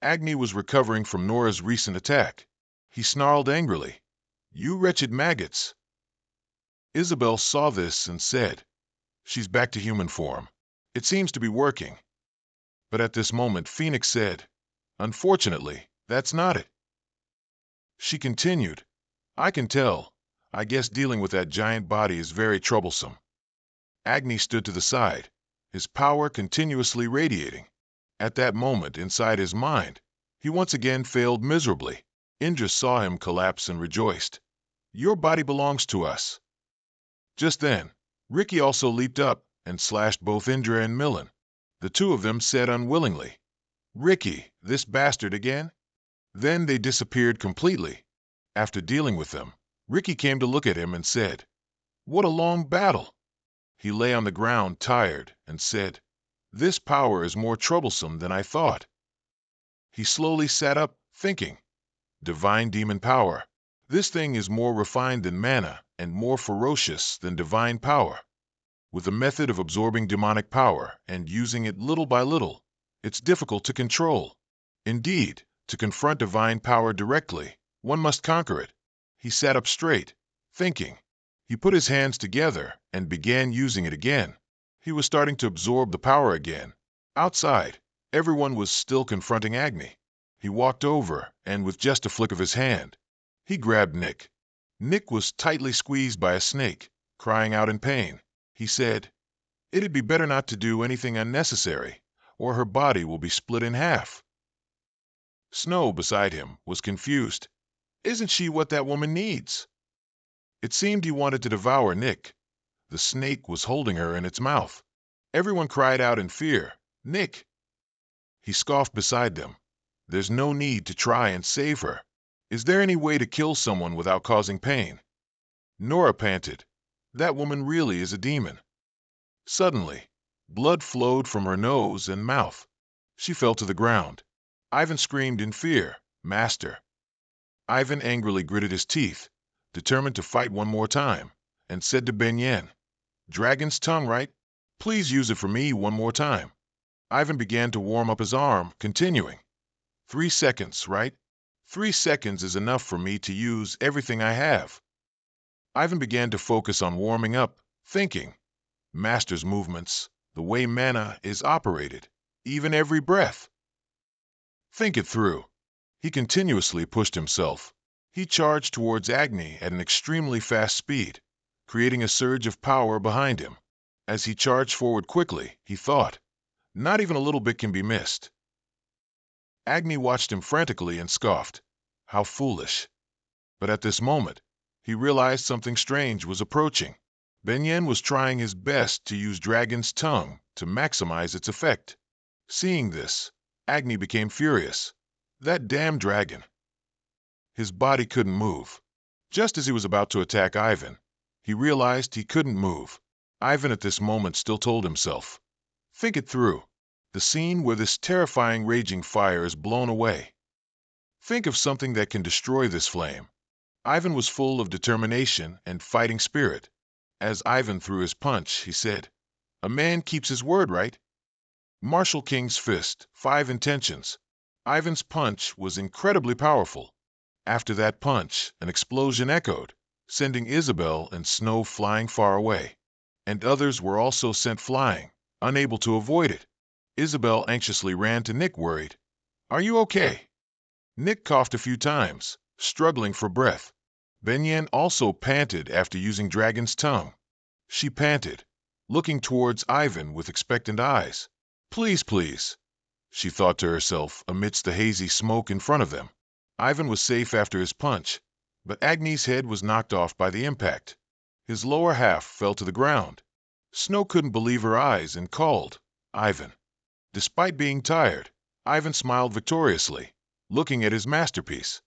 Speaker 1: Agni was recovering from Nora's recent attack. He snarled angrily, "You wretched maggots." Isabel saw this and said, "She's back to human form. It seems to be working." But at this moment Phoenix said, "Unfortunately, that's not it." She continued, "I can tell. I guess dealing with that giant body is very troublesome." Agni stood to the side, his power continuously radiating. At that moment, inside his mind, he once again failed miserably. Indra saw him collapse and rejoiced. "Your body belongs to us." Just then, Ricky also leaped up and slashed both Indra and Millen. The two of them said unwillingly, "Ricky, this bastard again?" Then they disappeared completely. After dealing with them, Ricky came to look at him and said, "What a long battle." He lay on the ground tired and said, "This power is more troublesome than I thought." He slowly sat up, thinking, "Divine demon power. This thing is more refined than mana and more ferocious than divine power. With a method of absorbing demonic power and using it little by little, it's difficult to control. Indeed, to confront divine power directly, one must conquer it." He sat up straight, thinking. He put his hands together and began using it again. He was starting to absorb the power again. Outside, everyone was still confronting Agni. He walked over and with just a flick of his hand, he grabbed Nick. Nick was tightly squeezed by a snake, crying out in pain. He said, "It'd be better not to do anything unnecessary, or her body will be split in half." Snow, beside him, was confused. "Isn't she what that woman needs?" It seemed he wanted to devour Nick. The snake was holding her in its mouth. Everyone cried out in fear, "Nick!" He scoffed beside them. "There's no need to try and save her. Is there any way to kill someone without causing pain?" Nora panted, "That woman really is a demon." Suddenly, blood flowed from her nose and mouth. She fell to the ground. Ivan screamed in fear, "Master!" Ivan angrily gritted his teeth, determined to fight one more time, and said to Benyen, "Dragon's tongue, right? Please use it for me one more time." Ivan began to warm up his arm, continuing, 3 seconds, right? 3 seconds is enough for me to use everything I have." Ivan began to focus on warming up, thinking, Master's movements, the way mana is operated, even every breath. Think it through. He continuously pushed himself. He charged towards Agni at an extremely fast speed, creating a surge of power behind him. As he charged forward quickly, he thought, "Not even a little bit can be missed." Agni watched him frantically and scoffed, "How foolish." But at this moment, he realized something strange was approaching. Benyen was trying his best to use Dragon's tongue to maximize its effect. Seeing this, Agni became furious. That damn dragon! His body couldn't move. Just as he was about to attack Ivan, he realized he couldn't move. Ivan at this moment still told himself, "Think it through. The scene where this terrifying raging fire is blown away. Think of something that can destroy this flame." Ivan was full of determination and fighting spirit. As Ivan threw his punch, he said, "A man keeps his word, right?" Martial King's fist, 5 intentions. Ivan's punch was incredibly powerful. After that punch, an explosion echoed, sending Isabel and Snow flying far away. And others were also sent flying, unable to avoid it. Isabel anxiously ran to Nick, worried. "Are you okay?" Nick coughed a few times, struggling for breath. Benyen also panted after using Dragon's tongue. She panted, looking towards Ivan with expectant eyes. "Please, please," she thought to herself amidst the hazy smoke in front of them. Ivan was safe after his punch, but Agni's head was knocked off by the impact. His lower half fell to the ground. Snow couldn't believe her eyes and called, "Ivan." Despite being tired, Ivan smiled victoriously, looking at his masterpiece.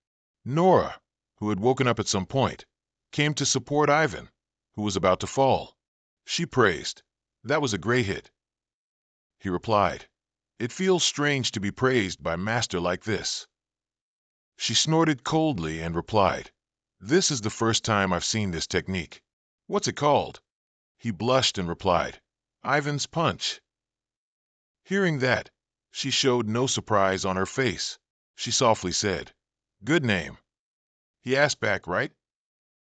Speaker 1: Nora, who had woken up at some point, came to support Ivan, who was about to fall. She praised. "That was a great hit." He replied, "It feels strange to be praised by master like this." She snorted coldly and replied, "This is the first time I've seen this technique. What's it called?" He blushed and replied, "Ivan's punch." Hearing that, she showed no surprise on her face. She softly said, "Good name." He asked back, "Right?"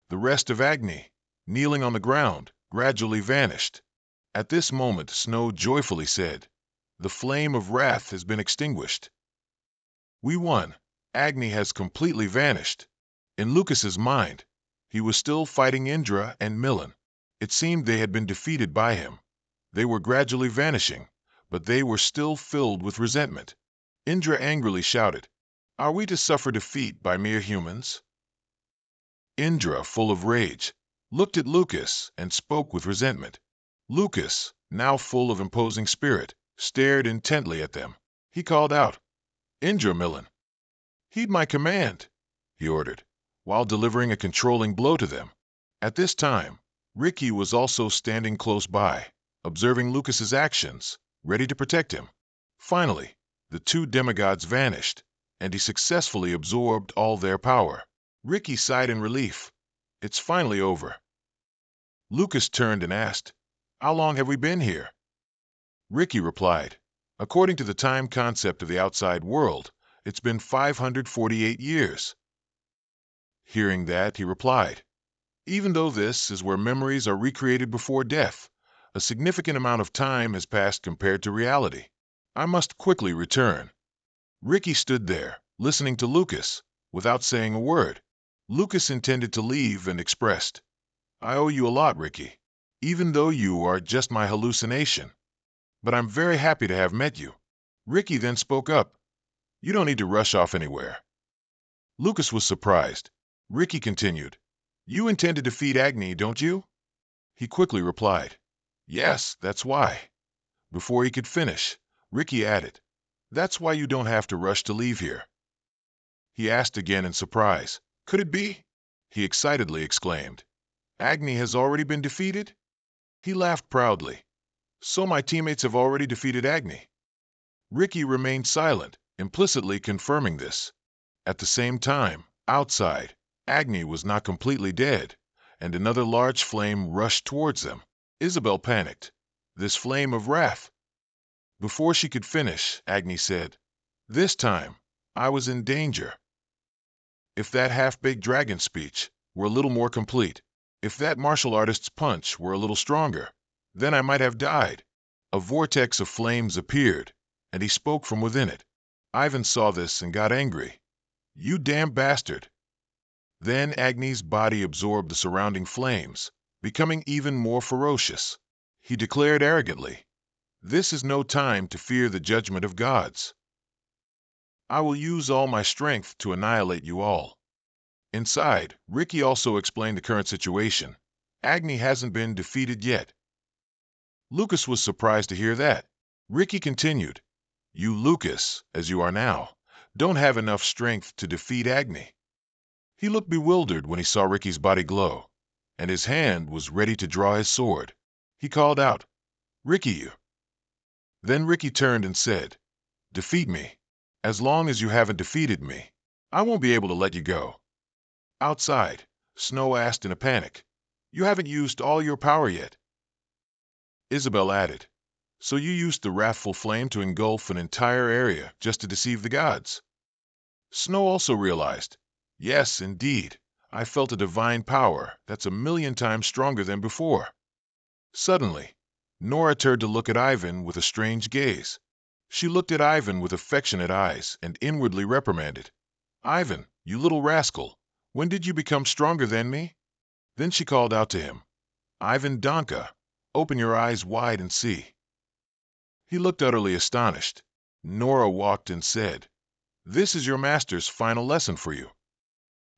Speaker 1: The rest of Agni, kneeling on the ground, gradually vanished. At this moment, Snow joyfully said, "The flame of wrath has been extinguished. We won. Agni has completely vanished." In Lucas's mind, he was still fighting Indra and Milan. It seemed they had been defeated by him. They were gradually vanishing, but they were still filled with resentment. Indra angrily shouted, "Are we to suffer defeat by mere humans?" Indra, full of rage, looked at Lucas and spoke with resentment. Lucas, now full of imposing spirit, stared intently at them. He called out, "Indra, Milan, heed my command," he ordered, while delivering a controlling blow to them. At this time, Ricky was also standing close by, observing Lucas's actions, ready to protect him. Finally, the two demigods vanished, and he successfully absorbed all their power. Ricky sighed in relief. It's finally over. Lucas turned and asked, "How long have we been here?" Ricky replied, "According to the time concept of the outside world, it's been 548 years. Hearing that, he replied, "Even though this is where memories are recreated before death, a significant amount of time has passed compared to reality. I must quickly return." Ricky stood there, listening to Lucas, without saying a word. Lucas intended to leave and expressed, "I owe you a lot, Ricky, even though you are just my hallucination. But I'm very happy to have met you." Ricky then spoke up, "You don't need to rush off anywhere." Lucas was surprised. Ricky continued, "You intend to defeat Agni, don't you?" He quickly replied, "Yes, that's why." Before he could finish, Ricky added, "That's why you don't have to rush to leave here." He asked again in surprise, "Could it be?" He excitedly exclaimed, "Agni has already been defeated?" He laughed proudly. "So my teammates have already defeated Agni?" Ricky remained silent, implicitly confirming this. At the same time, outside, Agni was not completely dead, and another large flame rushed towards them. Isabel panicked. This flame of wrath. Before she could finish, Agni said, "This time, I was in danger. If that half-baked dragon speech were a little more complete, if that martial artist's punch were a little stronger, then I might have died." A vortex of flames appeared, and he spoke from within it. Ivan saw this and got angry. "You damn bastard." Then Agni's body absorbed the surrounding flames, becoming even more ferocious. He declared arrogantly, "This is no time to fear the judgment of gods. I will use all my strength to annihilate you all." Inside, Ricky also explained the current situation. Agni hasn't been defeated yet. Lucas was surprised to hear that. Ricky continued, "You, Lucas, as you are now, don't have enough strength to defeat Agni." He looked bewildered when he saw Ricky's body glow, and his hand was ready to draw his sword. He called out, "Ricky, you." Then Ricky turned and said, "Defeat me. As long as you haven't defeated me, I won't be able to let you go." Outside, Snow asked in a panic, "You haven't used all your power yet." Isabel added, "So you used the wrathful flame to engulf an entire area just to deceive the gods?" Snow also realized, "Yes, indeed, I felt a divine power that's 1,000,000 times stronger than before." Suddenly, Nora turned to look at Ivan with a strange gaze. She looked at Ivan with affectionate eyes and inwardly reprimanded, "Ivan, you little rascal, when did you become stronger than me?" Then she called out to him, "Ivan Danka, open your eyes wide and see." He looked utterly astonished. Nora walked and said, "This is your master's final lesson for you."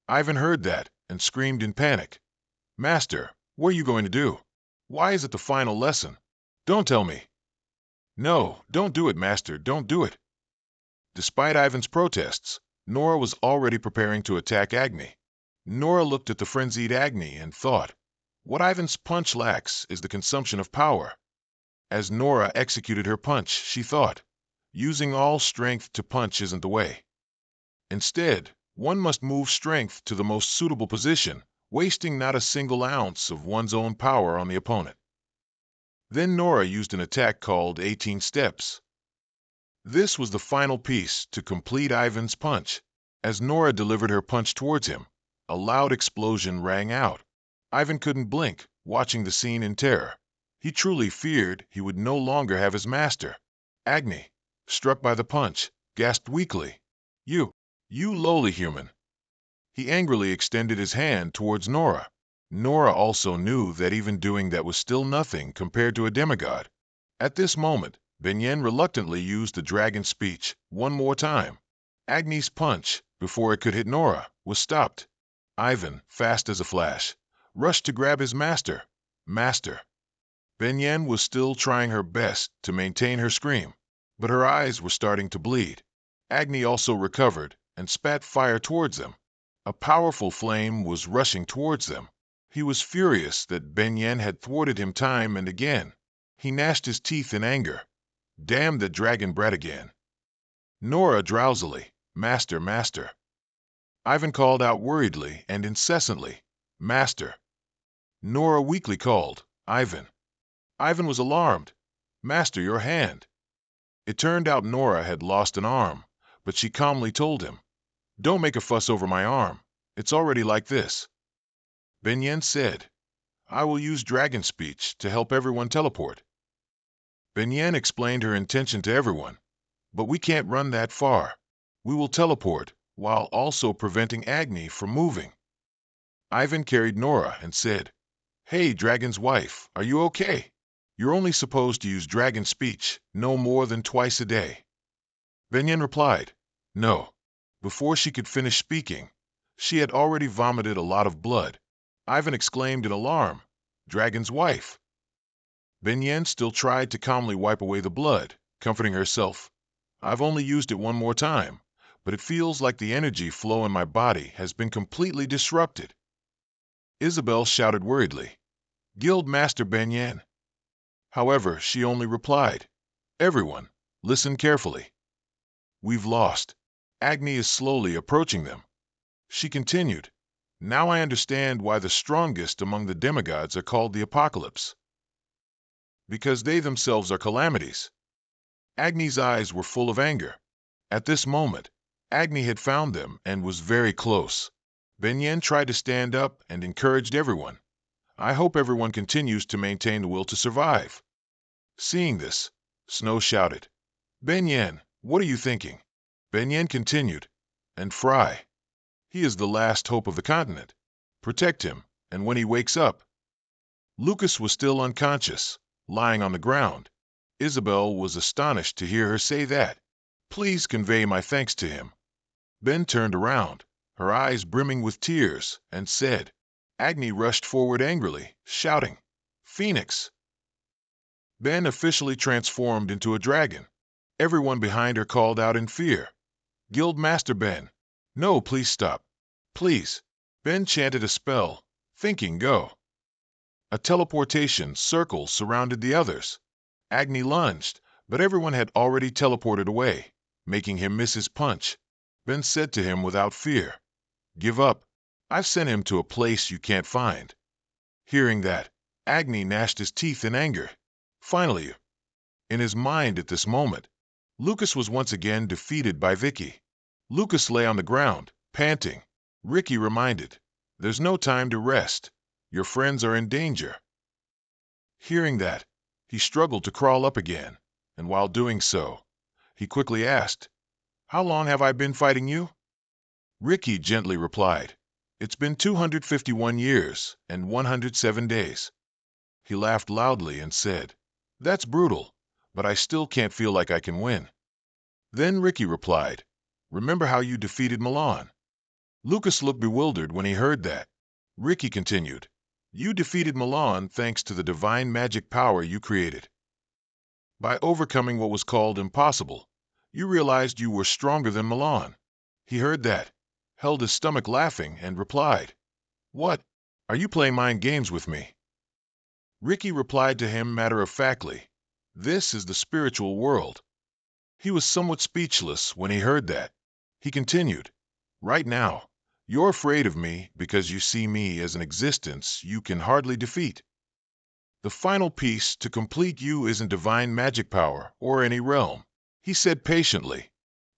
Speaker 1: Ivan heard that and screamed in panic, "Master, what are you going to do? Why is it the final lesson? Don't tell me." "No, don't do it, Master, don't do it." Despite Ivan's protests, Nora was already preparing to attack Agni. Nora looked at the frenzied Agni and thought, what Ivan's punch lacks is the consumption of power. As Nora executed her punch, she thought, using all strength to punch isn't the way. Instead, one must move strength to the most suitable position, wasting not a single ounce of one's own power on the opponent. Then Nora used an attack called 18 Steps. This was the final piece to complete Ivan's punch. As Nora delivered her punch towards him, a loud explosion rang out. Ivan couldn't blink, watching the scene in terror. He truly feared he would no longer have his master. Agni, struck by the punch, gasped weakly, You lowly human. He angrily extended his hand towards Nora. Nora also knew that even doing that was still nothing compared to a demigod. At this moment, Benyen reluctantly used the dragon speech one more time. Agni's punch, before it could hit Nora, was stopped. Ivan, fast as a flash, rushed to grab his master. Master. Benyen was still trying her best to maintain her scream, but her eyes were starting to bleed. Agni also recovered and spat fire towards them. A powerful flame was rushing towards them. He was furious that Benyen had thwarted him time and again. He gnashed his teeth in anger. Damn the dragon brat again. Nora drowsily, Master, Master. Ivan called out worriedly and incessantly, Master. Nora weakly called, Ivan. Ivan was alarmed. Master, your hand. It turned out Nora had lost an arm, but she calmly told him, Don't make a fuss over my arm. It's already like this. Benyen said, I will use dragon speech to help everyone teleport. Benyen explained her intention to everyone, but we can't run that far. We will teleport, while also preventing Agni from moving. Ivan carried Nora and said, Hey, dragon's wife, are you okay? You're only supposed to use dragon speech no more than twice a day. Benyen replied, No. Before she could finish speaking, she had already vomited a lot of blood. Ivan exclaimed in alarm, Dragon's wife. Benyen still tried to calmly wipe away the blood, comforting herself. I've only used it one more time, but it feels like the energy flow in my body has been completely disrupted. Isabel shouted worriedly, Guild Master Benyen. However, she only replied, Everyone, listen carefully. We've lost. Agni is slowly approaching them. She continued, Now I understand why the strongest among the demigods are called the Apocalypse. Because they themselves are calamities. Agni's eyes were full of anger. At this moment, Agni had found them and was very close. Benyen tried to stand up and encouraged everyone. I hope everyone continues to maintain the will to survive. Seeing this, Snow shouted, Benyen, what are you thinking? Benyen continued, And Frey. He is the last hope of the continent. Protect him, and when he wakes up. Lucas was still unconscious, lying on the ground. Isabel was astonished to hear her say that. Please convey my thanks to him. Ben turned around, her eyes brimming with tears, and said, Agni rushed forward angrily, shouting, Phoenix! Ben officially transformed into a dragon. Everyone behind her called out in fear, Guild Master Ben! No, please stop. Please. Ben chanted a spell, thinking go. A teleportation circle surrounded the others. Agni lunged, but everyone had already teleported away, making him miss his punch. Ben said to him without fear, Give up. I've sent him to a place you can't find. Hearing that, Agni gnashed his teeth in anger. Finally, in his mind at this moment, Lucas was once again defeated by Vicky. Lucas lay on the ground, panting. Ricky reminded, There's no time to rest. Your friends are in danger. Hearing that, he struggled to crawl up again, and while doing so, he quickly asked, How long have I been fighting you? Ricky gently replied, It's been 251 years and 107 days. He laughed loudly and said, That's brutal, but I still can't feel like I can win. Then Ricky replied, Remember how you defeated Milan? Lucas looked bewildered when he heard that. Ricky continued, You defeated Milan thanks to the divine magic power you created. By overcoming what was called impossible, you realized you were stronger than Milan. He heard that, held his stomach laughing, and replied, "What? Are you playing mind games with me?" Ricky replied to him matter-of-factly, "This is the spiritual world." He was somewhat speechless when he heard that. He continued, "Right now, you're afraid of me because you see me as an existence you can hardly defeat. The final piece to complete you isn't divine magic power or any realm," he said patiently.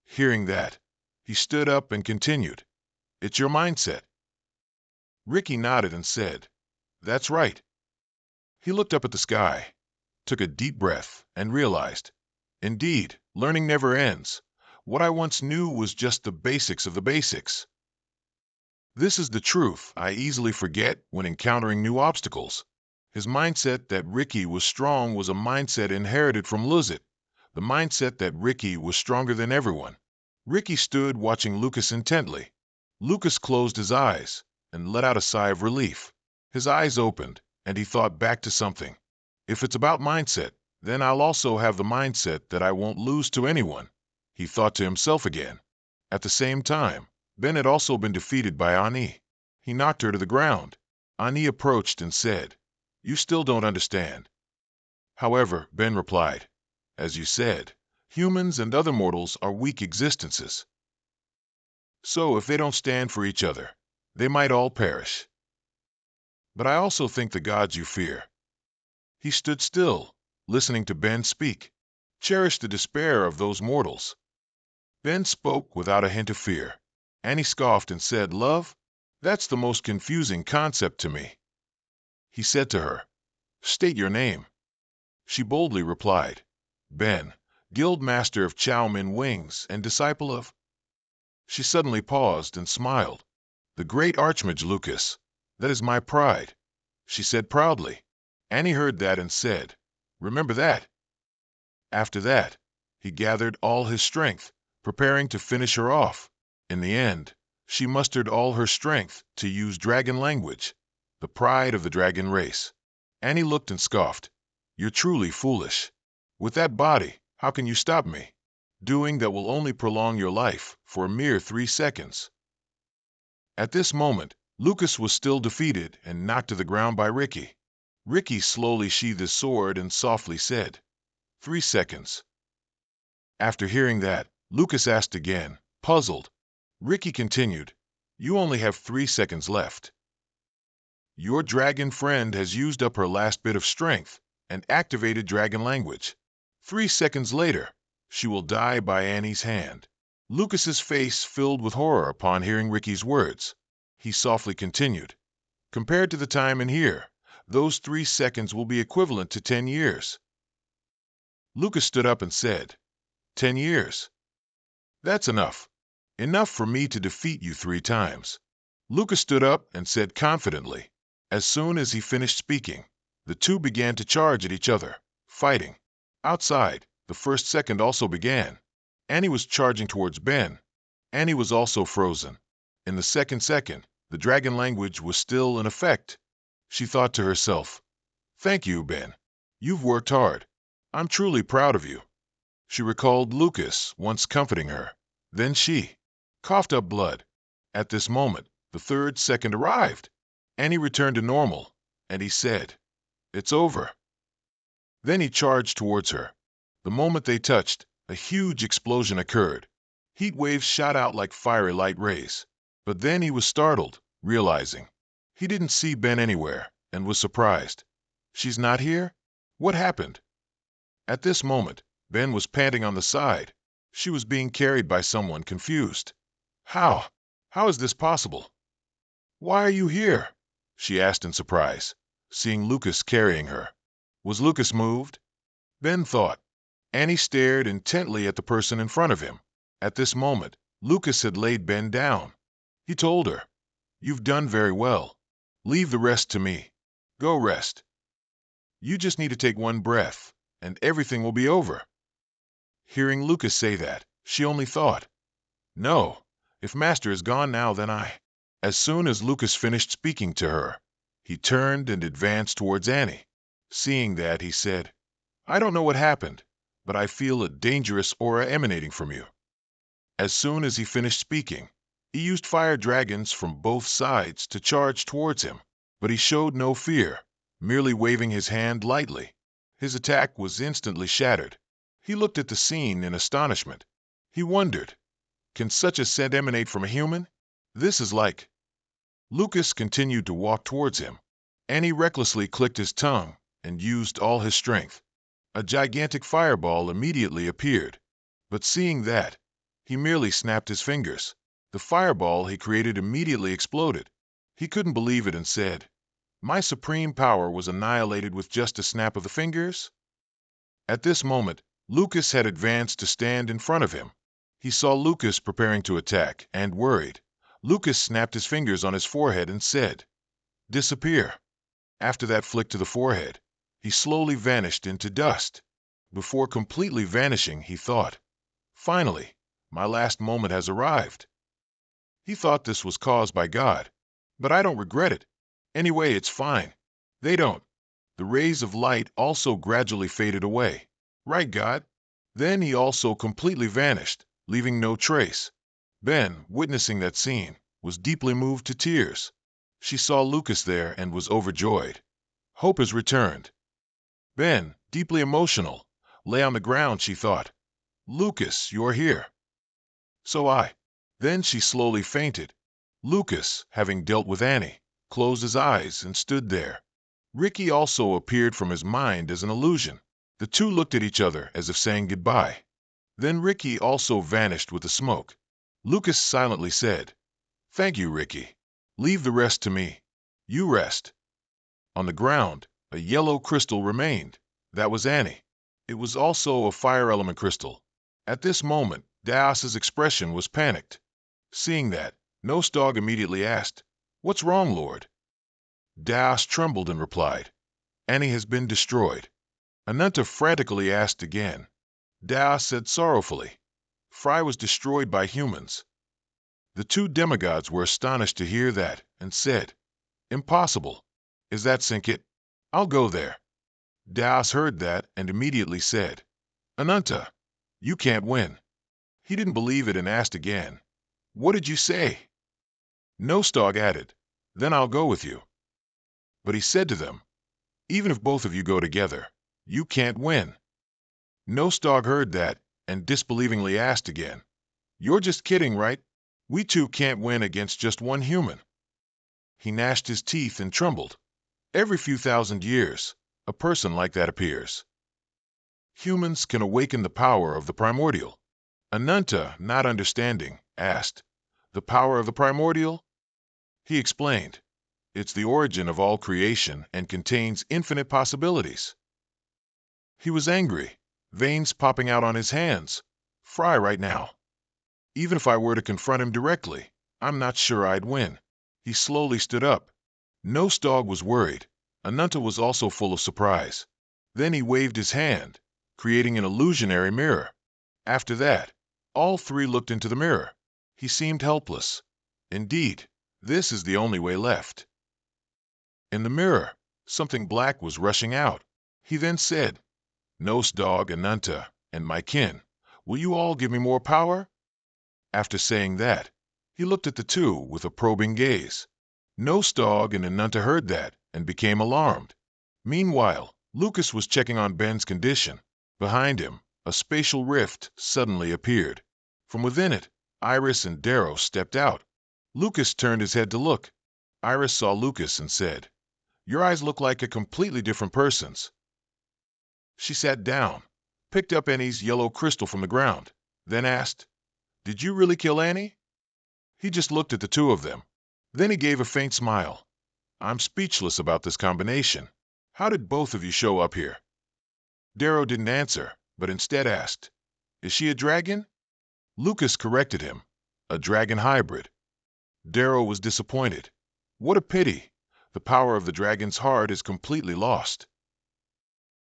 Speaker 1: Hearing that, he stood up and continued, "It's your mindset." Ricky nodded and said, "That's right." He looked up at the sky, took a deep breath, and realized, indeed, learning never ends. What I once knew was just the basics of the basics. This is the truth I easily forget when encountering new obstacles. His mindset that Ricky was strong was a mindset inherited from Luzit, the mindset that Ricky was stronger than everyone. Ricky stood watching Lucas intently. Lucas closed his eyes and let out a sigh of relief. His eyes opened, and he thought back to something. If it's about mindset, then I'll also have the mindset that I won't lose to anyone, he thought to himself again. At the same time, Ben had also been defeated by Ani. He knocked her to the ground. Ani approached and said, "You still don't understand." However, Ben replied, "As you said, humans and other mortals are weak existences. So if they don't stand for each other, they might all perish. But I also think the gods you fear." He stood still, listening to Ben speak. "Cherish the despair of those mortals." Ben spoke without a hint of fear. Annie scoffed and said, "Love? That's the most confusing concept to me." He said to her, "State your name." She boldly replied, "Ben, Guild Master of Chow Min Wings and disciple of—" She suddenly paused and smiled. "The great Archmage Lucas. That is my pride," she said proudly. Annie heard that and said, "Remember that." After that, he gathered all his strength, preparing to finish her off. In the end, she mustered all her strength to use dragon language, the pride of the dragon race. Annie looked and scoffed, "You're truly foolish. With that body, how can you stop me? Doing that will only prolong your life for a mere 3 seconds." At this moment, Lucas was still defeated and knocked to the ground by Ricky. Ricky slowly sheathed his sword and softly said, 3 seconds. After hearing that, Lucas asked again, puzzled. Ricky continued, "You only have 3 seconds left. Your dragon friend has used up her last bit of strength and activated dragon language. 3 seconds later, she will die by Annie's hand." Lucas's face filled with horror upon hearing Ricky's words. He softly continued, "Compared to the time in here, those 3 seconds will be equivalent to 10 years. Lucas stood up and said, 10 years. That's enough. Enough for me to defeat you 3 times. Lucas stood up and said confidently. As soon as he finished speaking, the two began to charge at each other, fighting. Outside, the first second also began. Annie was charging towards Ben. Annie was also frozen. In the second second, the dragon language was still in effect. She thought to herself, "Thank you, Ben. You've worked hard. I'm truly proud of you." She recalled Lucas once comforting her. Then she coughed up blood. At this moment, the third second arrived. Annie returned to normal, and he said, "It's over." Then he charged towards her. The moment they touched, a huge explosion occurred. Heat waves shot out like fiery light rays. But then he was startled, realizing he didn't see Ben anywhere, and was surprised. "She's not here? What happened?" At this moment, Ben was panting on the side. She was being carried by someone, confused. How? How is this possible?" "Why are you here?" she asked in surprise, seeing Lucas carrying her. Was Lucas moved? Ben thought. Annie stared intently at the person in front of him. At this moment, Lucas had laid Ben down. He told her, "You've done very well. Leave the rest to me. Go rest. You just need to take one breath, and everything will be over." Hearing Lucas say that, she only thought, "No, if Master is gone now, then I—" As soon as Lucas finished speaking to her, he turned and advanced towards Annie. Seeing that, he said, "I don't know what happened, but I feel a dangerous aura emanating from you." As soon as he finished speaking, he used fire dragons from both sides to charge towards him, but he showed no fear, merely waving his hand lightly. His attack was instantly shattered. He looked at the scene in astonishment. He wondered, can such a scent emanate from a human? This is like... Lucas continued to walk towards him, and he recklessly clicked his tongue and used all his strength. A gigantic fireball immediately appeared, but seeing that, he merely snapped his fingers. The fireball he created immediately exploded. He couldn't believe it and said, "My supreme power was annihilated with just a snap of the fingers?" At this moment, Lucas had advanced to stand in front of him. He saw Lucas preparing to attack and worried. Lucas snapped his fingers on his forehead and said, "Disappear." After that flick to the forehead, he slowly vanished into dust. Before completely vanishing, he thought, "Finally, my last moment has arrived." He thought this was caused by God, but I don't regret it. Anyway, it's fine. They don't. The rays of light also gradually faded away. Right, God? Then he also completely vanished, leaving no trace. Ben, witnessing that scene, was deeply moved to tears. She saw Lucas there and was overjoyed. Hope has returned. Ben, deeply emotional, lay on the ground. She thought, "Lucas, you're here." So I. Then she slowly fainted. Lucas, having dealt with Annie, closed his eyes and stood there. Ricky also appeared from his mind as an illusion. The two looked at each other as if saying goodbye. Then Ricky also vanished with the smoke. Lucas silently said, "Thank you, Ricky. Leave the rest to me. You rest." On the ground, a yellow crystal remained. That was Annie. It was also a fire element crystal. At this moment, Daos's expression was panicked. Seeing that, Nostog immediately asked, "What's wrong, Lord?" Daos trembled and replied, "Annie has been destroyed." Ananta frantically asked again. Daos said sorrowfully, "Frey was destroyed by humans." The two demigods were astonished to hear that and said, "Impossible. Is that Sinkit? I'll go there." Daos heard that and immediately said, "Ananta, you can't win." He didn't believe it and asked again, "What did you say?" Nostog added, "Then I'll go with you." But he said to them, "Even if both of you go together, you can't win." Nostog heard that and disbelievingly asked again, "You're just kidding, right? We two can't win against just one human." He gnashed his teeth and trembled. Every few thousand years, a person like that appears. Humans can awaken the power of the primordial. Ananta, not understanding, asked, "The power of the primordial?" He explained, "It's the origin of all creation and contains infinite possibilities." He was angry, veins popping out on his hands. Frey right now. Even if I were to confront him directly, I'm not sure I'd win. He slowly stood up. Nostog was worried. Ananta was also full of surprise. Then he waved his hand, creating an illusionary mirror. After that, all three looked into the mirror. He seemed helpless. Indeed, this is the only way left. In the mirror, something black was rushing out. He then said, "Nostog, Ananta, and my kin, will you all give me more power?" After saying that, he looked at the two with a probing gaze. Nostog and Ananta heard that and became alarmed. Meanwhile, Lucas was checking on Ben's condition. Behind him, a spatial rift suddenly appeared. From within it, Iris and Darrow stepped out. Lucas turned his head to look. Iris saw Lucas and said, "Your eyes look like a completely different person's." She sat down, picked up Annie's yellow crystal from the ground, then asked, "Did you really kill Annie?" He just looked at the two of them. Then he gave a faint smile. "I'm speechless about this combination. How did both of you show up here?" Darrow didn't answer, but instead asked, "Is she a dragon?" Lucas corrected him, "A dragon hybrid." Darrow was disappointed. What a pity. The power of the dragon's heart is completely lost.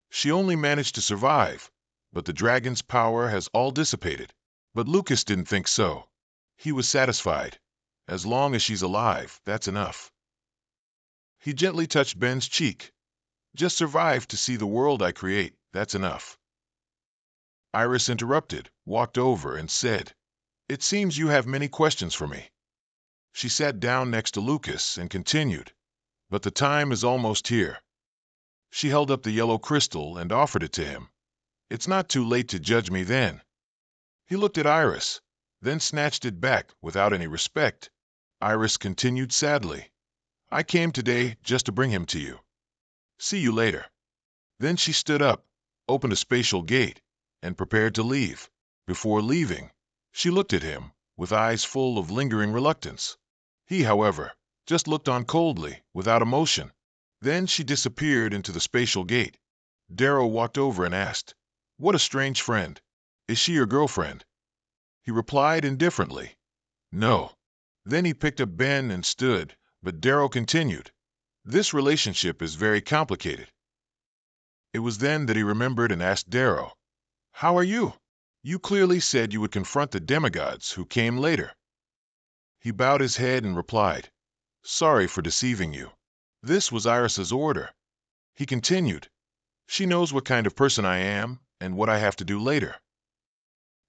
Speaker 1: She only managed to survive, but the dragon's power has all dissipated. But Lucas didn't think so. He was satisfied. As long as she's alive, that's enough. He gently touched Ben's cheek. "Just survive to see the world I create, that's enough." Iris interrupted, walked over, and said, It seems you have many questions for me. She sat down next to Lucas and continued, but the time is almost here. She held up the yellow crystal and offered it to him. It's not too late to judge me then. He looked at Iris, then snatched it back without any respect. Iris continued sadly, I came today just to bring him to you. See you later. Then she stood up, opened a spatial gate, and prepared to leave. Before leaving, she looked at him, with eyes full of lingering reluctance. He, however, just looked on coldly, without emotion. Then she disappeared into the spatial gate. Darrow walked over and asked, What a strange friend. Is she your girlfriend? He replied indifferently, No. Then he picked up Ben and stood, but Darrow continued, This relationship is very complicated. It was then that he remembered and asked Darrow, How are you? You clearly said you would confront the demigods who came later. He bowed his head and replied, Sorry for deceiving you. This was Iris's order. He continued, She knows what kind of person I am and what I have to do later.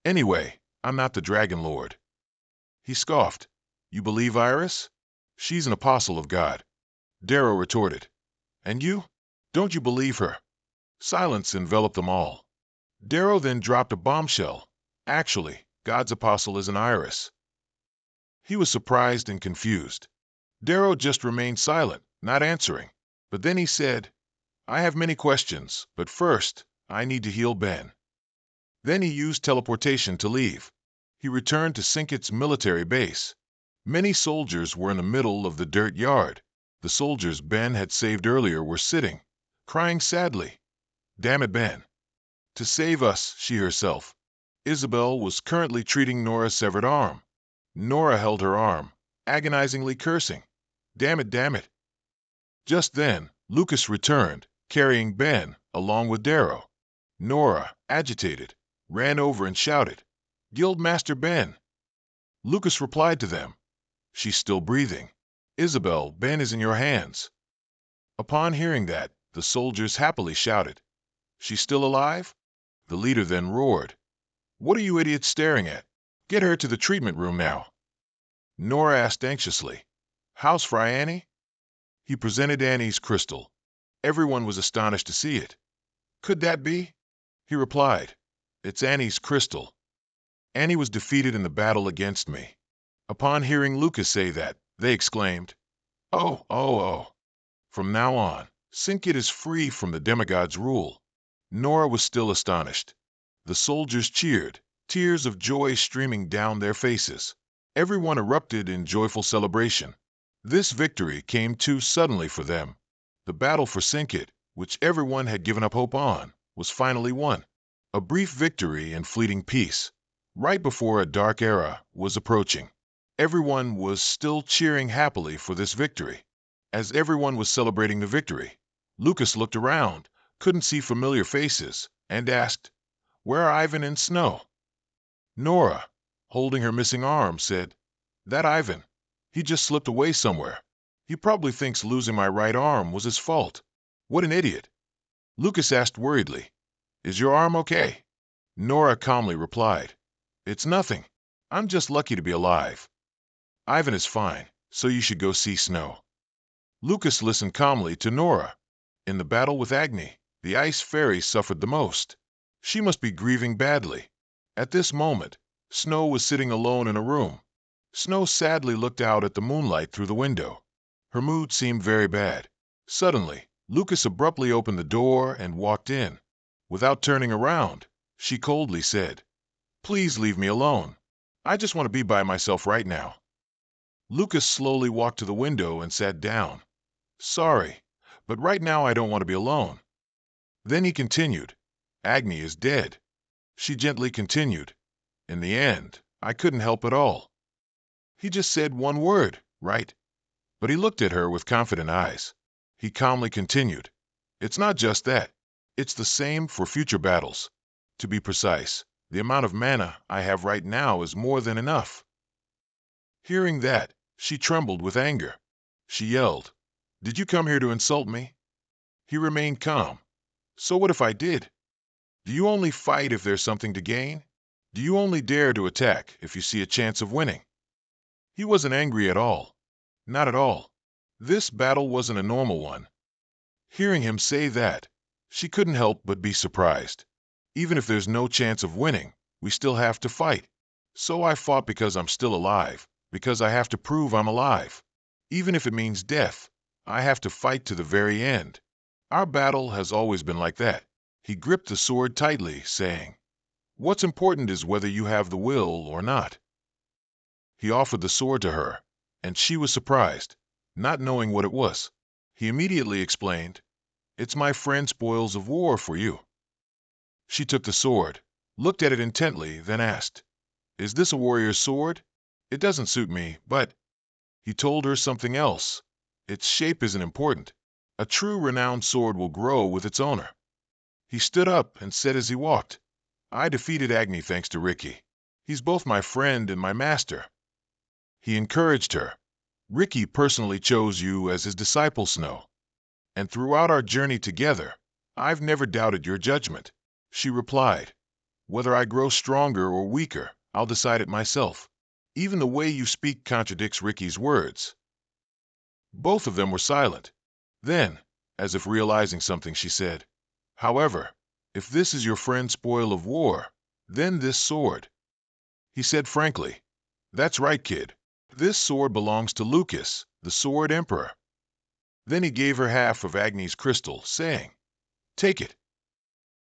Speaker 1: Anyway, I'm not the Dragon Lord. He scoffed. You believe Iris? She's an apostle of God. Darrow retorted. And you? Don't you believe her? Silence enveloped them all. Darrow then dropped a bombshell. Actually, God's apostle is an Iris. He was surprised and confused. Darrow just remained silent, not answering. But then he said, I have many questions, but first, I need to heal Ben. Then he used teleportation to leave. He returned to Sinkit's military base. Many soldiers were in the middle of the dirt yard. The soldiers Ben had saved earlier were sitting, crying sadly. Damn it, Ben. To save us, she herself. Isabel was currently treating Nora's severed arm. Nora held her arm, agonizingly cursing. Damn it, damn it. Just then, Lucas returned, carrying Ben, along with Darrow. Nora, agitated, ran over and shouted, Guildmaster Ben. Lucas replied to them, She's still breathing. Isabel, Ben is in your hands. Upon hearing that, the soldiers happily shouted, She's still alive? The leader then roared, What are you idiots staring at? Get her to the treatment room now. Nora asked anxiously, How's Frey Annie? He presented Annie's crystal. Everyone was astonished to see it. Could that be? He replied, It's Annie's crystal. Annie was defeated in the battle against me. Upon hearing Lucas say that, they exclaimed, Oh, oh, oh. From now on, Sinkit is free from the demigod's rule. Nora was still astonished. The soldiers cheered, tears of joy streaming down their faces. Everyone erupted in joyful celebration. This victory came too suddenly for them. The battle for Sinkit, which everyone had given up hope on, was finally won. A brief victory and fleeting peace, right before a dark era was approaching. Everyone was still cheering happily for this victory. As everyone was celebrating the victory, Lucas looked around, couldn't see familiar faces, and asked, Where are Ivan and Snow? Nora, holding her missing arm, said, That Ivan. He just slipped away somewhere. He probably thinks losing my right arm was his fault. What an idiot. Lucas asked worriedly, Is your arm okay? Nora calmly replied, It's nothing. I'm just lucky to be alive. Ivan is fine, so you should go see Snow. Lucas listened calmly to Nora. In the battle with Agni, the ice fairy suffered the most. She must be grieving badly. At this moment, Snow was sitting alone in a room. Snow sadly looked out at the moonlight through the window. Her mood seemed very bad. Suddenly, Lucas abruptly opened the door and walked in. Without turning around, she coldly said, Please leave me alone. I just want to be by myself right now. Lucas slowly walked to the window and sat down. Sorry, but right now I don't want to be alone. Then he continued, Agni is dead. She gently continued, In the end, I couldn't help at all. He just said one word, right? But he looked at her with confident eyes. He calmly continued, It's not just that. It's the same for future battles. To be precise, the amount of mana I have right now is more than enough. Hearing that, she trembled with anger. She yelled, Did you come here to insult me? He remained calm. So what if I did? Do you only fight if there's something to gain? Do you only dare to attack if you see a chance of winning?" He wasn't angry at all. Not at all. This battle wasn't a normal one. Hearing him say that, she couldn't help but be surprised. Even if there's no chance of winning, we still have to fight. So I fought because I'm still alive, because I have to prove I'm alive. Even if it means death, I have to fight to the very end. Our battle has always been like that. He gripped the sword tightly, saying, "What's important is whether you have the will or not." He offered the sword to her, and she was surprised, not knowing what it was. He immediately explained, "It's my friend Spoils of War for you." She took the sword, looked at it intently, then asked, "Is this a warrior's sword? It doesn't suit me, but—" He told her something else. "Its shape isn't important. A true renowned sword will grow with its owner." He stood up and said as he walked, "I defeated Agni thanks to Ricky. He's both my friend and my master." He encouraged her. "Ricky personally chose you as his disciple, Snow. And throughout our journey together, I've never doubted your judgment." She replied, "Whether I grow stronger or weaker, I'll decide it myself. Even the way you speak contradicts Ricky's words." Both of them were silent. Then, as if realizing something, she said, "However, if this is your friend Spoil of War, then this sword." He said frankly, "That's right, kid. This sword belongs to Lucas, the Sword Emperor." Then he gave her half of Agni's crystal, saying, "Take it.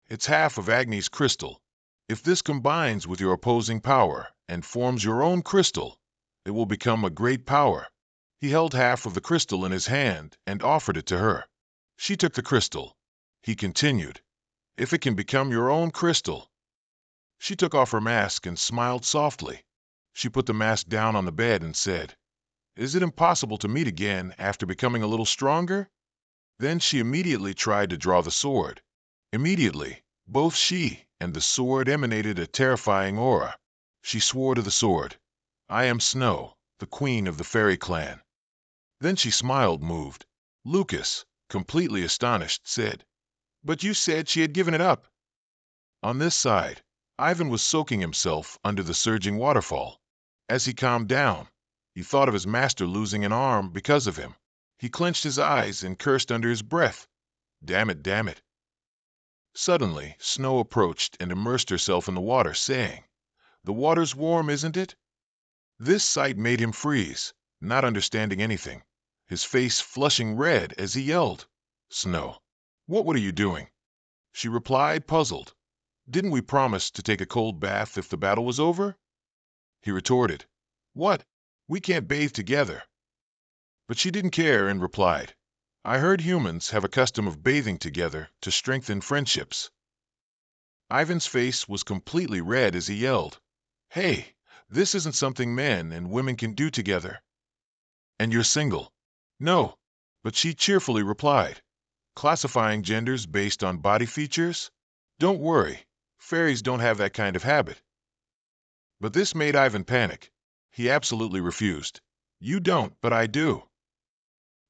Speaker 1: It's half of Agni's crystal. If this combines with your opposing power and forms your own crystal, it will become a great power." He held half of the crystal in his hand and offered it to her. She took the crystal. He continued, "If it can become your own crystal." She took off her mask and smiled softly. She put the mask down on the bed and said, "Is it impossible to meet again after becoming a little stronger?" Then she immediately tried to draw the sword. Immediately, both she and the sword emanated a terrifying aura. She swore to the sword, "I am Snow, the queen of the fairy clan." Then she smiled, moved. Lucas, completely astonished, said, "But you said she had given it up." On this side, Ivan was soaking himself under the surging waterfall. As he calmed down, he thought of his master losing an arm because of him. He clenched his eyes and cursed under his breath, "Damn it, damn it." Suddenly, Snow approached and immersed herself in the water, saying, "The water's warm, isn't it?" This sight made him freeze, not understanding anything, his face flushing red as he yelled, "Snow, what are you doing?" She replied, puzzled, "Didn't we promise to take a cold bath if the battle was over?" He retorted, "What? We can't bathe together." But she didn't care and replied, "I heard humans have a custom of bathing together to strengthen friendships." Ivan's face was completely red as he yelled, "Hey, this isn't something men and women can do together." "And you're single?" "No." But she cheerfully replied, "Classifying genders based on body features? Don't worry, fairies don't have that kind of habit." But this made Ivan panic. He absolutely refused. "You don't, but I do."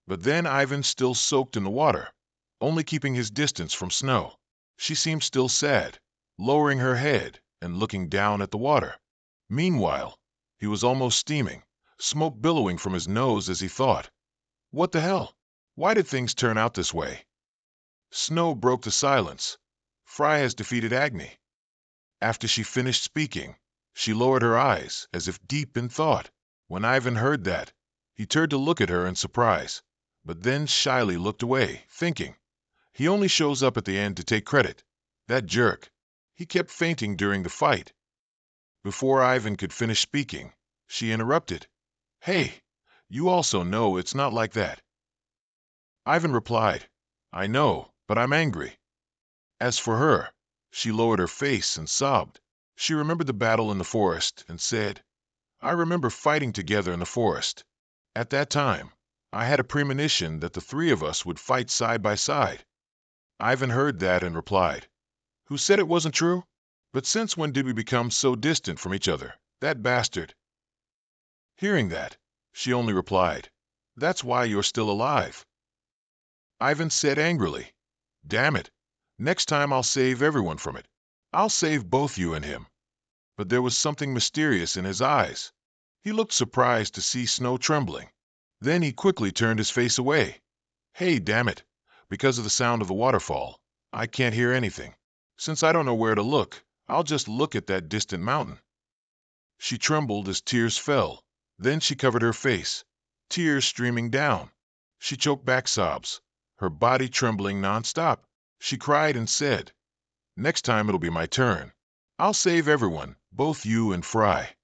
Speaker 1: But then Ivan still soaked in the water, only keeping his distance from Snow. She seemed still sad, lowering her head and looking down at the water. Meanwhile, he was almost steaming, smoke billowing from his nose as he thought, "What the hell? Why did things turn out this way?" Snow broke the silence. "Frey has defeated Agni." After she finished speaking, she lowered her eyes as if deep in thought. When Ivan heard that, he turned to look at her in surprise, but then shyly looked away, thinking, "He only shows up at the end to take credit. That jerk. He kept fainting during the fight." Before Ivan could finish speaking, she interrupted, "Hey, you also know it's not like that." Ivan replied, "I know, but I'm angry." As for her, she lowered her face and sobbed. She remembered the battle in the forest and said, "I remember fighting together in the forest. At that time, I had a premonition that the three of us would fight side by side." Ivan heard that and replied, "Who said it wasn't true? But since when did we become so distant from each other? That bastard." Hearing that, she only replied, "That's why you're still alive." Ivan said angrily, "Damn it. Next time I'll save everyone from it. I'll save both you and him." but there was something mysterious in his eyes. He looked surprised to see Snow trembling. Then he quickly turned his face away. Hey, damn it! Because of the sound of the waterfall, I can't hear anything. Since I don't know where to look, I'll just look at that distant mountain. She trembled as tears fell. Then she covered her face, tears streaming down. She choked back sobs, her body trembling nonstop. She cried and said, "Next time it'll be my turn. I'll save everyone, both you and Frey."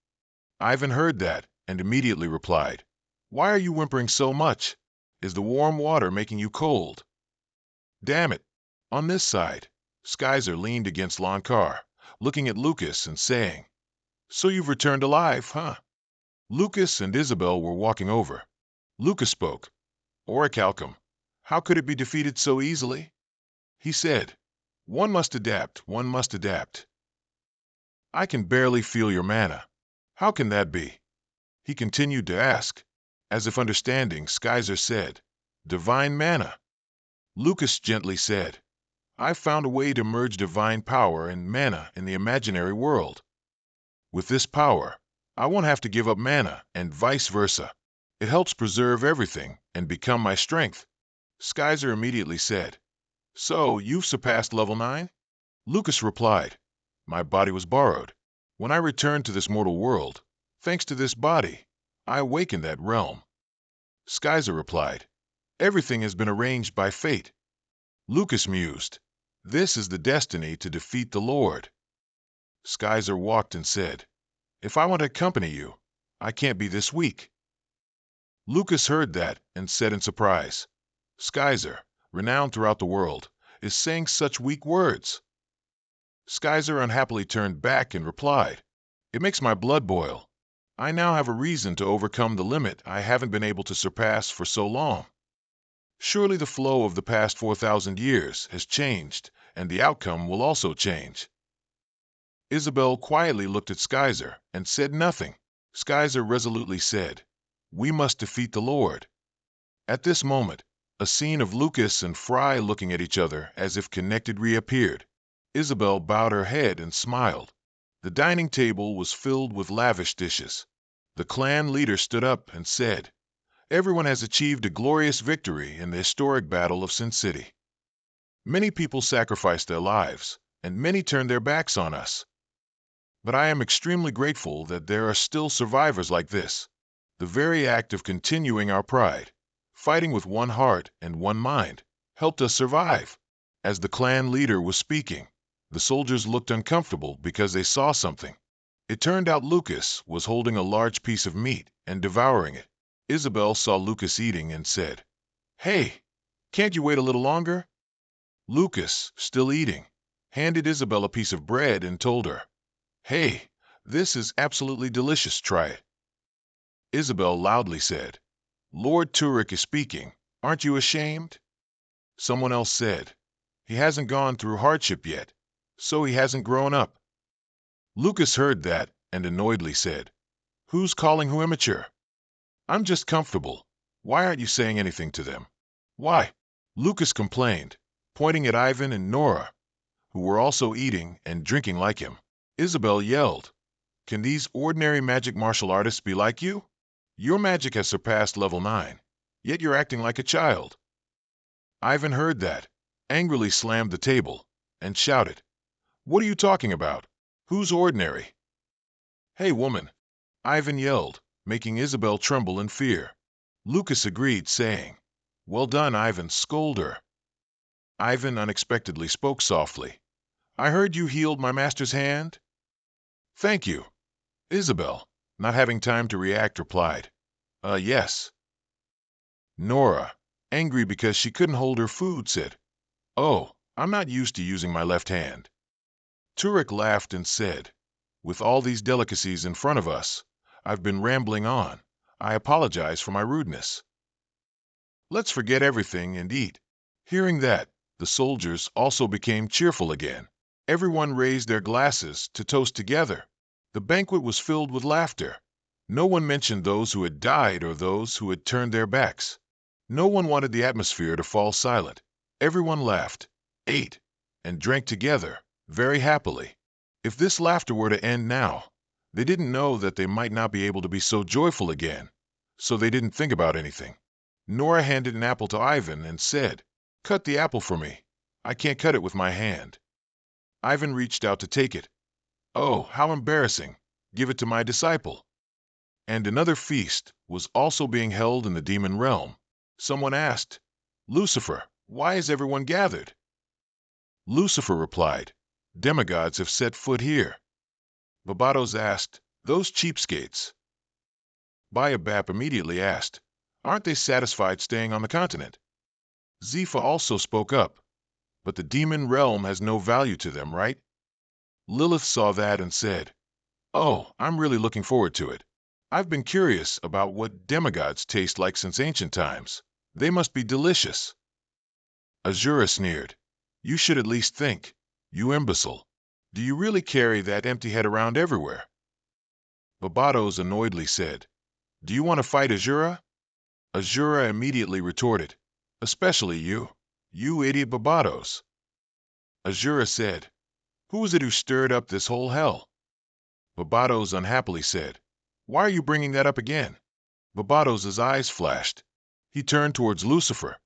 Speaker 1: Ivan heard that and immediately replied, "Why are you whimpering so much? Is the warm water making you cold?" "Damn it!" On this side, Skyzer leaned against Lonkar, looking at Lucas and saying, "So you've returned alive, huh?" Lucas and Isabel were walking over. Lucas spoke. "Orichalcum, how could it be defeated so easily?" He said, "One must adapt, one must adapt." "I can barely feel your mana. How can that be?" He continued to ask. As if understanding, Skyzer said, "Divine mana." Lucas gently said, "I've found a way to merge divine power and mana in the imaginary world. With this power, I won't have to give up mana, and vice versa. It helps preserve everything and become my strength." Skyzer immediately said, "So, you've surpassed level 9? Lucas replied, "My body was borrowed. When I returned to this mortal world, thanks to this body, I awakened that realm." Skyzer replied, "Everything has been arranged by fate." Lucas mused, "This is the destiny to defeat the Lord." Skyzer walked and said, "If I want to accompany you, I can't be this weak." Lucas heard that and said in surprise, "Skyzer, renowned throughout the world, is saying such weak words." Skyzer unhappily turned back and replied, "It makes my blood boil. I now have a reason to overcome the limit I haven't been able to surpass for so long. Surely the flow of the past 4,000 years has changed, and the outcome will also change." Isabel quietly looked at Skyzer and said nothing. Skyzer resolutely said, "We must defeat the Lord." At this moment, a scene of Lucas and Frey looking at each other as if connected reappeared. Isabel bowed her head and smiled. The dining table was filled with lavish dishes. The clan leader stood up and said, "Everyone has achieved a glorious victory in the historic Battle of Sin City. Many people sacrificed their lives, and many turned their backs on us. But I am extremely grateful that there are still survivors like this. The very act of continuing our pride, fighting with one heart and one mind, helped us survive." As the clan leader was speaking, the soldiers looked uncomfortable because they saw something. It turned out Lucas was holding a large piece of meat and devouring it. Isabel saw Lucas eating and said, "Hey, can't you wait a little longer?" Lucas, still eating, handed Isabel a piece of bread and told her, "Hey, this is absolutely delicious, try it." Isabel loudly said, "Lord Turek is speaking, aren't you ashamed?" Someone else said, "He hasn't gone through hardship yet, so he hasn't grown up." Lucas heard that and annoyedly said, "Who's calling who immature? I'm just comfortable. Why aren't you saying anything to them?" "Why?" Lucas complained, pointing at Ivan and Nora, who were also eating and drinking like him. Isabel yelled, "Can these ordinary magic martial artists be like you? Your magic has surpassed level 9, yet you're acting like a child." Ivan heard that, angrily slammed the table, and shouted, "What are you talking about? Who's ordinary?" "Hey, woman!" Ivan yelled, making Isabel tremble in fear. Lucas agreed, saying, "Well done, Ivan, scold her." Ivan unexpectedly spoke softly, "I heard you healed my master's hand?" "Thank you." Isabel, not having time to react, replied, Yes." Nora, angry because she couldn't hold her food, said, "Oh, I'm not used to using my left hand." Turek laughed and said, "With all these delicacies in front of us, I've been rambling on. I apologize for my rudeness. Let's forget everything and eat." Hearing that, the soldiers also became cheerful again. Everyone raised their glasses to toast together. The banquet was filled with laughter. No one mentioned those who had died or those who had turned their backs. No one wanted the atmosphere to fall silent. Everyone laughed, ate, and drank together, very happily. If this laughter were to end now, they didn't know that they might not be able to be so joyful again, so they didn't think about anything. Nora handed an apple to Ivan and said, "Cut the apple for me. I can't cut it with my hand." Ivan reached out to take it. "Oh, how embarrassing. Give it to my disciple." And another feast was also being held in the demon realm. Someone asked, "Lucifer, why is everyone gathered?" Lucifer replied, "Demigods have set foot here." Babados asked, "Those cheapskates?" Bayabap immediately asked, "Aren't they satisfied staying on the continent?" Zifa also spoke up, "But the demon realm has no value to them, right?" Lilith saw that and said, "Oh, I'm really looking forward to it. I've been curious about what demigods taste like since ancient times. They must be delicious." Azura sneered, "You should at least think, you imbecile. Do you really carry that empty head around everywhere?" Babados annoyedly said, "Do you want to fight Azura?" Azura immediately retorted, "Especially you. You idiot Babados." Azura said, "Who is it who stirred up this whole hell?" Babados unhappily said, "Why are you bringing that up again?" Babados' eyes flashed. He turned towards Lucifer.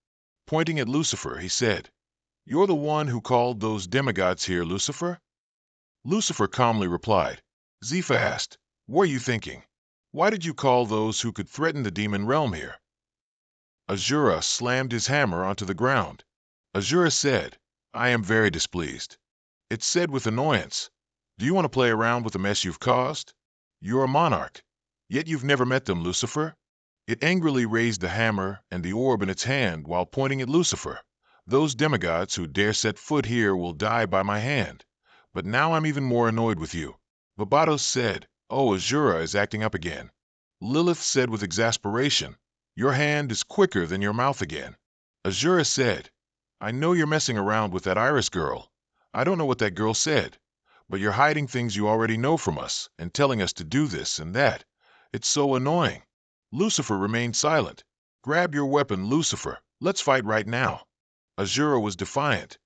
Speaker 1: Pointing at Lucifer, he said, "You're the one who called those demigods here, Lucifer?" Lucifer calmly replied. Zifa asked, "What are you thinking? Why did you call those who could threaten the demon realm here?" Azura slammed his hammer onto the ground. Azura said, "I am very displeased." It said with annoyance, "Do you want to play around with the mess you've caused? You're a monarch, yet you've never met them, Lucifer." It angrily raised the hammer and the orb in its hand while pointing at Lucifer. "Those demigods who dare set foot here will die by my hand. But now I'm even more annoyed with you." Babados said, "Oh, Azura is acting up again." Lilith said with exasperation, "Your hand is quicker than your mouth again." Azura said, "I know you're messing around with that Iris girl. I don't know what that girl said, but you're hiding things you already know from us and telling us to do this and that. It's so annoying." Lucifer remained silent. "Grab your weapon, Lucifer. Let's fight right now." Azura was defiant.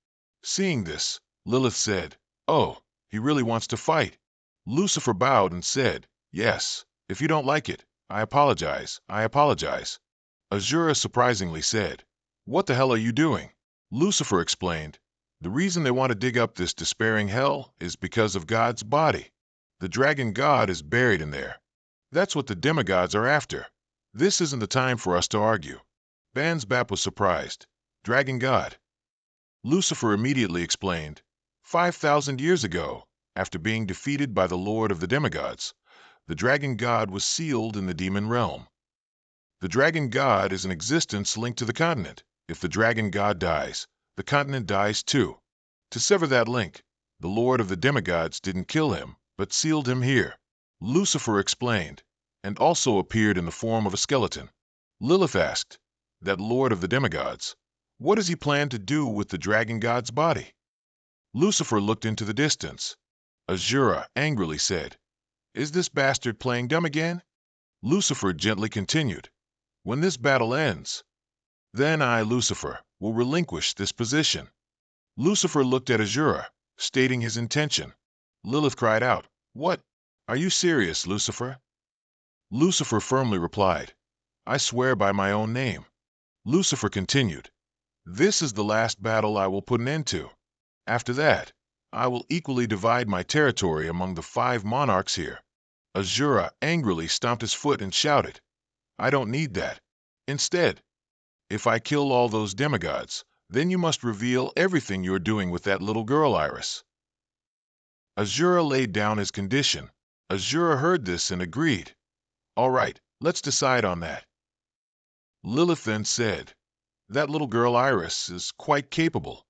Speaker 1: Seeing this, Lilith said, "Oh, he really wants to fight." Lucifer bowed and said, "Yes, if you don't like it, I apologize, I apologize." Azura surprisingly said, "What the hell are you doing?" Lucifer explained, "The reason they want to dig up this despairing hell is because of God's body. The dragon god is buried in there. That's what the demigods are after. This isn't the time for us to argue." Bansbap was surprised. "Dragon god?" Lucifer immediately explained, 5,000 years ago, after being defeated by the Lord of the Demigods, the dragon god was sealed in the demon realm. The dragon god is an existence linked to the continent. If the dragon god dies, the continent dies too. To sever that link, the Lord of the Demigods didn't kill him, but sealed him here. Lucifer explained, and also appeared in the form of a skeleton. Lilith asked, "That Lord of the Demigods, what does he plan to do with the dragon god's body?" Lucifer looked into the distance. Azura angrily said, "Is this bastard playing dumb again?" Lucifer gently continued, "When this battle ends, then I, Lucifer, will relinquish this position." Lucifer looked at Azura, stating his intention. Lilith cried out, "What? Are you serious, Lucifer?" Lucifer firmly replied, "I swear by my own name." Lucifer continued, "This is the last battle I will put an end to. After that, I will equally divide my territory among the 5 monarchs here." Azura angrily stomped his foot and shouted, "I don't need that. Instead, if I kill all those demigods, then you must reveal everything you're doing with that little girl, Iris." Azura laid down his condition. Azura heard this and agreed. "All right, let's decide on that." Lilith then said, "That little girl Iris is quite capable.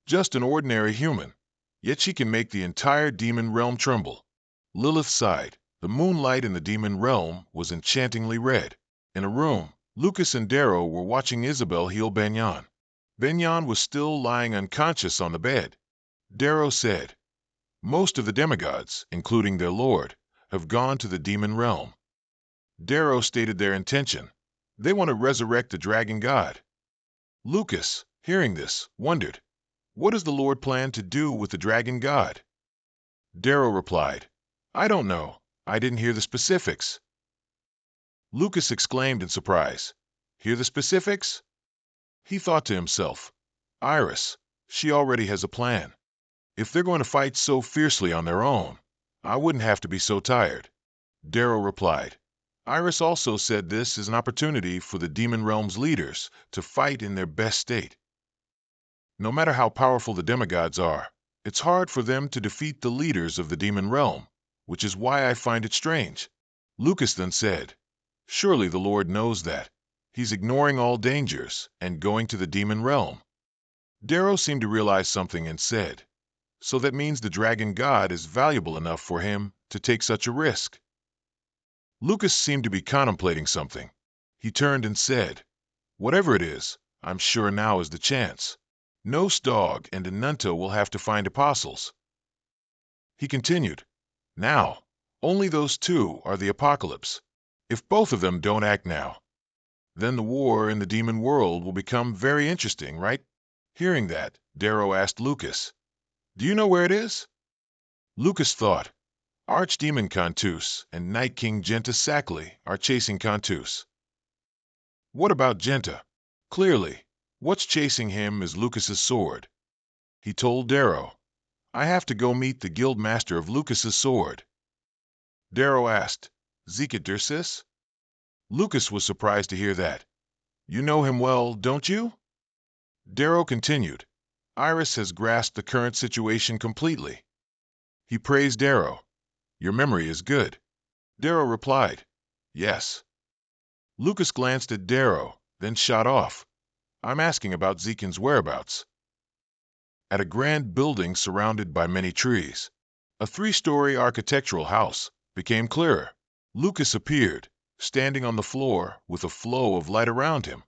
Speaker 1: Just an ordinary human, yet she can make the entire demon realm tremble." Lilith sighed. The moonlight in the demon realm was enchantingly red. In a room, Lucas and Darrow were watching Isabel heal Benyon. Benyon was still lying unconscious on the bed. Darrow said, "Most of the demigods, including their lord, have gone to the demon realm." Darrow stated their intention. They want to resurrect the dragon god. Lucas, hearing this, wondered, what does the Lord plan to do with the dragon god? Darrow replied, I don't know. I didn't hear the specifics. Lucas exclaimed in surprise, Hear the specifics? He thought to himself, Iris, she already has a plan. If they're going to fight so fiercely on their own, I wouldn't have to be so tired. Darrow replied, Iris also said this is an opportunity for the Demon Realm's leaders to fight in their best state. No matter how powerful the demigods are, it's hard for them to defeat the leaders of the Demon Realm, which is why I find it strange. Lucas then said, Surely the Lord knows that. He's ignoring all dangers and going to the Demon Realm. Darrow seemed to realize something and said, So that means the Dragon God is valuable enough for him to take such a risk. Lucas seemed to be contemplating something. He turned and said, Whatever it is, I'm sure now is the chance. Nose Dog and Anunta will have to find apostles. He continued, Now, only those two are the apocalypse. If both of them don't act now, then the war in the demon world will become very interesting, right? Hearing that, Darrow asked Lucas, Do you know where it is? Lucas thought, Archdemon Cantus and Night King Genta Sackley are chasing Cantus. What about Genta? Clearly, what's chasing him is Lucas's sword. He told Darrow, I have to go meet the guild master of Lucas's sword. Darrow asked, Zika Dursis? Lucas was surprised to hear that. You know him well, don't you? Darrow continued, Iris has grasped the current situation completely. He praised Darrow. Your memory is good. Darrow replied, Yes. Lucas glanced at Darrow, then shot off. I'm asking about Zekin's whereabouts. At a grand building surrounded by many trees, a 3-story architectural house became clearer. Lucas appeared, standing on the floor with a flow of light around him.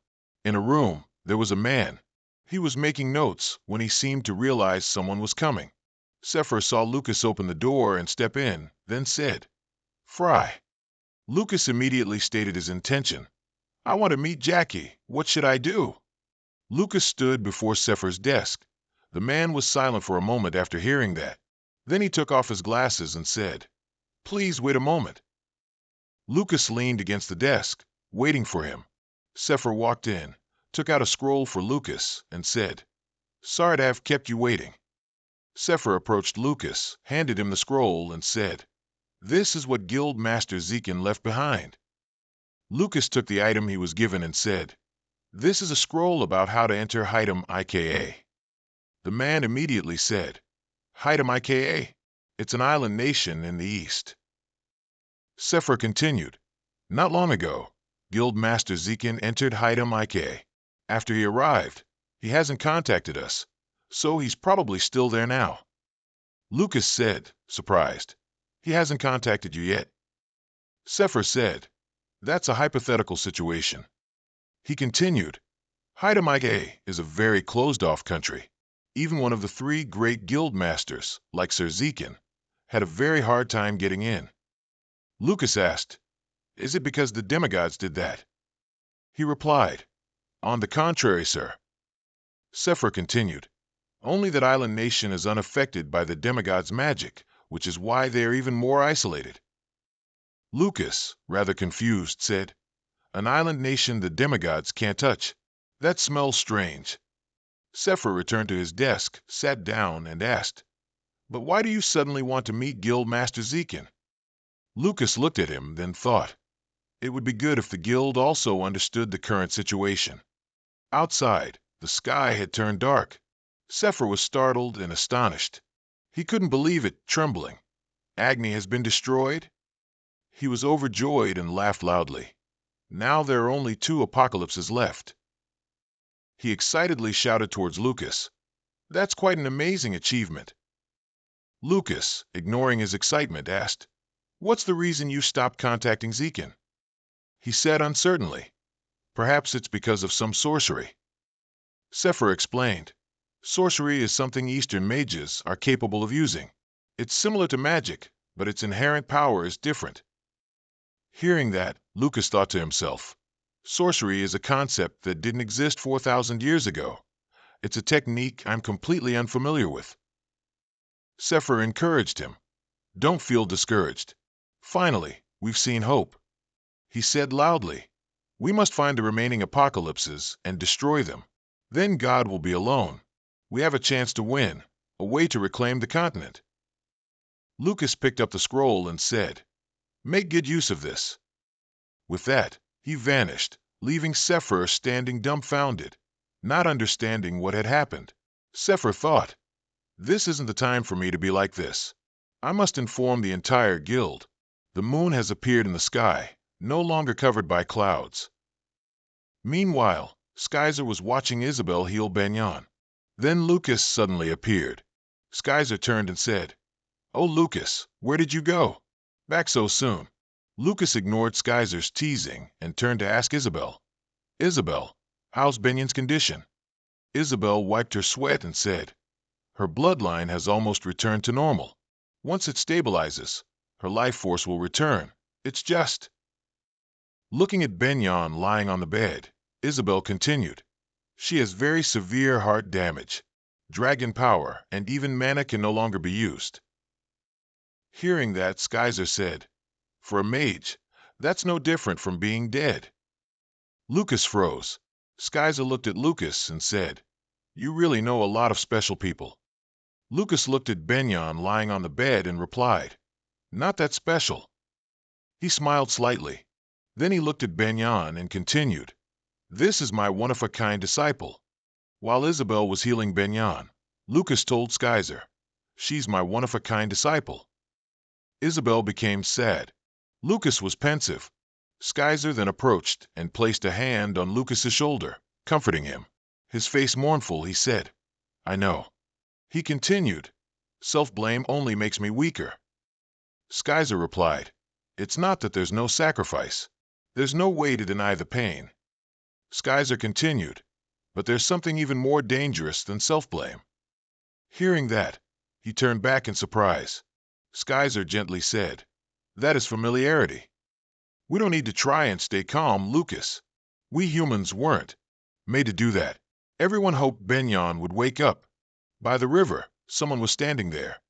Speaker 1: In a room, there was a man. He was making notes when he seemed to realize someone was coming. Sepher saw Lucas open the door and step in, then said, Frey. Lucas immediately stated his intention. I want to meet Jackie. What should I do? Lucas stood before Sepher's desk. The man was silent for a moment after hearing that. Then he took off his glasses and said, Please wait a moment. Lucas leaned against the desk, waiting for him. Sepher walked in, took out a scroll for Lucas, and said, Sorry to have kept you waiting. Sepher approached Lucas, handed him the scroll, and said, This is what Guild Master Zekin left behind. Lucas took the item he was given and said, This is a scroll about how to enter Hytum IKA. The man immediately said, Hytum IKA? It's an island nation in the east. Sepher continued, Not long ago, Guild Master Zekin entered Hytum IKA. After he arrived, he hasn't contacted us, so he's probably still there now. Lucas said, surprised, He hasn't contacted you yet. Sepher said, That's a hypothetical situation. He continued, Hytum IKA is a very closed-off country. Even one of the 3 great guild masters, like Sir Zekin, had a very hard time getting in. Lucas asked, Is it because the demigods did that? He replied, On the contrary, sir. Sepher continued, Only that island nation is unaffected by the demigods' magic, which is why they are even more isolated. Lucas, rather confused, said, An island nation the demigods can't touch. That smells strange. Sepher returned to his desk, sat down, and asked, But why do you suddenly want to meet Guild Master Zekin? Lucas looked at him, then thought, It would be good if the guild also understood the current situation. Outside, the sky had turned dark. Sepher was startled and astonished. He couldn't believe it, trembling. Agni has been destroyed? He was overjoyed and laughed loudly. Now there are only 2 apocalypses left. He excitedly shouted towards Lucas, That's quite an amazing achievement. Lucas, ignoring his excitement, asked, What's the reason you stopped contacting Zekin? He said uncertainly, Perhaps it's because of some sorcery. Sepher explained, Sorcery is something Eastern mages are capable of using. It's similar to magic, but its inherent power is different. Hearing that, Lucas thought to himself, Sorcery is a concept that didn't exist 4,000 years ago. It's a technique I'm completely unfamiliar with. Sepher encouraged him. Don't feel discouraged. Finally, we've seen hope. He said loudly. We must find the remaining apocalypses and destroy them. Then God will be alone. We have a chance to win, a way to reclaim the continent. Lucas picked up the scroll and said, Make good use of this. With that, he vanished, leaving Sephir standing dumbfounded, not understanding what had happened. Sephir thought, This isn't the time for me to be like this. I must inform the entire guild. The moon has appeared in the sky, no longer covered by clouds. Meanwhile, Skyzer was watching Isabel heal Benyon. Then Lucas suddenly appeared. Skyzer turned and said, Oh, Lucas, where did you go? Back so soon. Lucas ignored Skyzer's teasing and turned to ask Isabel. Isabel, how's Benyon's condition? Isabel wiped her sweat and said, Her bloodline has almost returned to normal. Once it stabilizes, her life force will return. It's just... Looking at Benyon lying on the bed, Isabel continued, She has very severe heart damage. Dragon power and even mana can no longer be used. Hearing that, Skyzer said, For a mage, that's no different from being dead. Lucas froze. Skyzer looked at Lucas and said, You really know a lot of special people. Lucas looked at Benyon lying on the bed and replied, Not that special. He smiled slightly. Then he looked at Benyon and continued, This is my one-of-a-kind disciple. While Isabel was healing Benyon, Lucas told Skyzer, She's my one-of-a-kind disciple. Isabel became sad. Lucas was pensive. Skyzer then approached and placed a hand on Lucas's shoulder, comforting him. His face mournful, he said, I know. He continued, Self-blame only makes me weaker. Skyzer replied, It's not that there's no sacrifice. There's no way to deny the pain. Skyzer continued, But there's something even more dangerous than self-blame. Hearing that, he turned back in surprise. Skyzer gently said, That is familiarity. We don't need to try and stay calm, Lucas. We humans weren't made to do that. Everyone hoped Benyon would wake up. By the river, someone was standing there.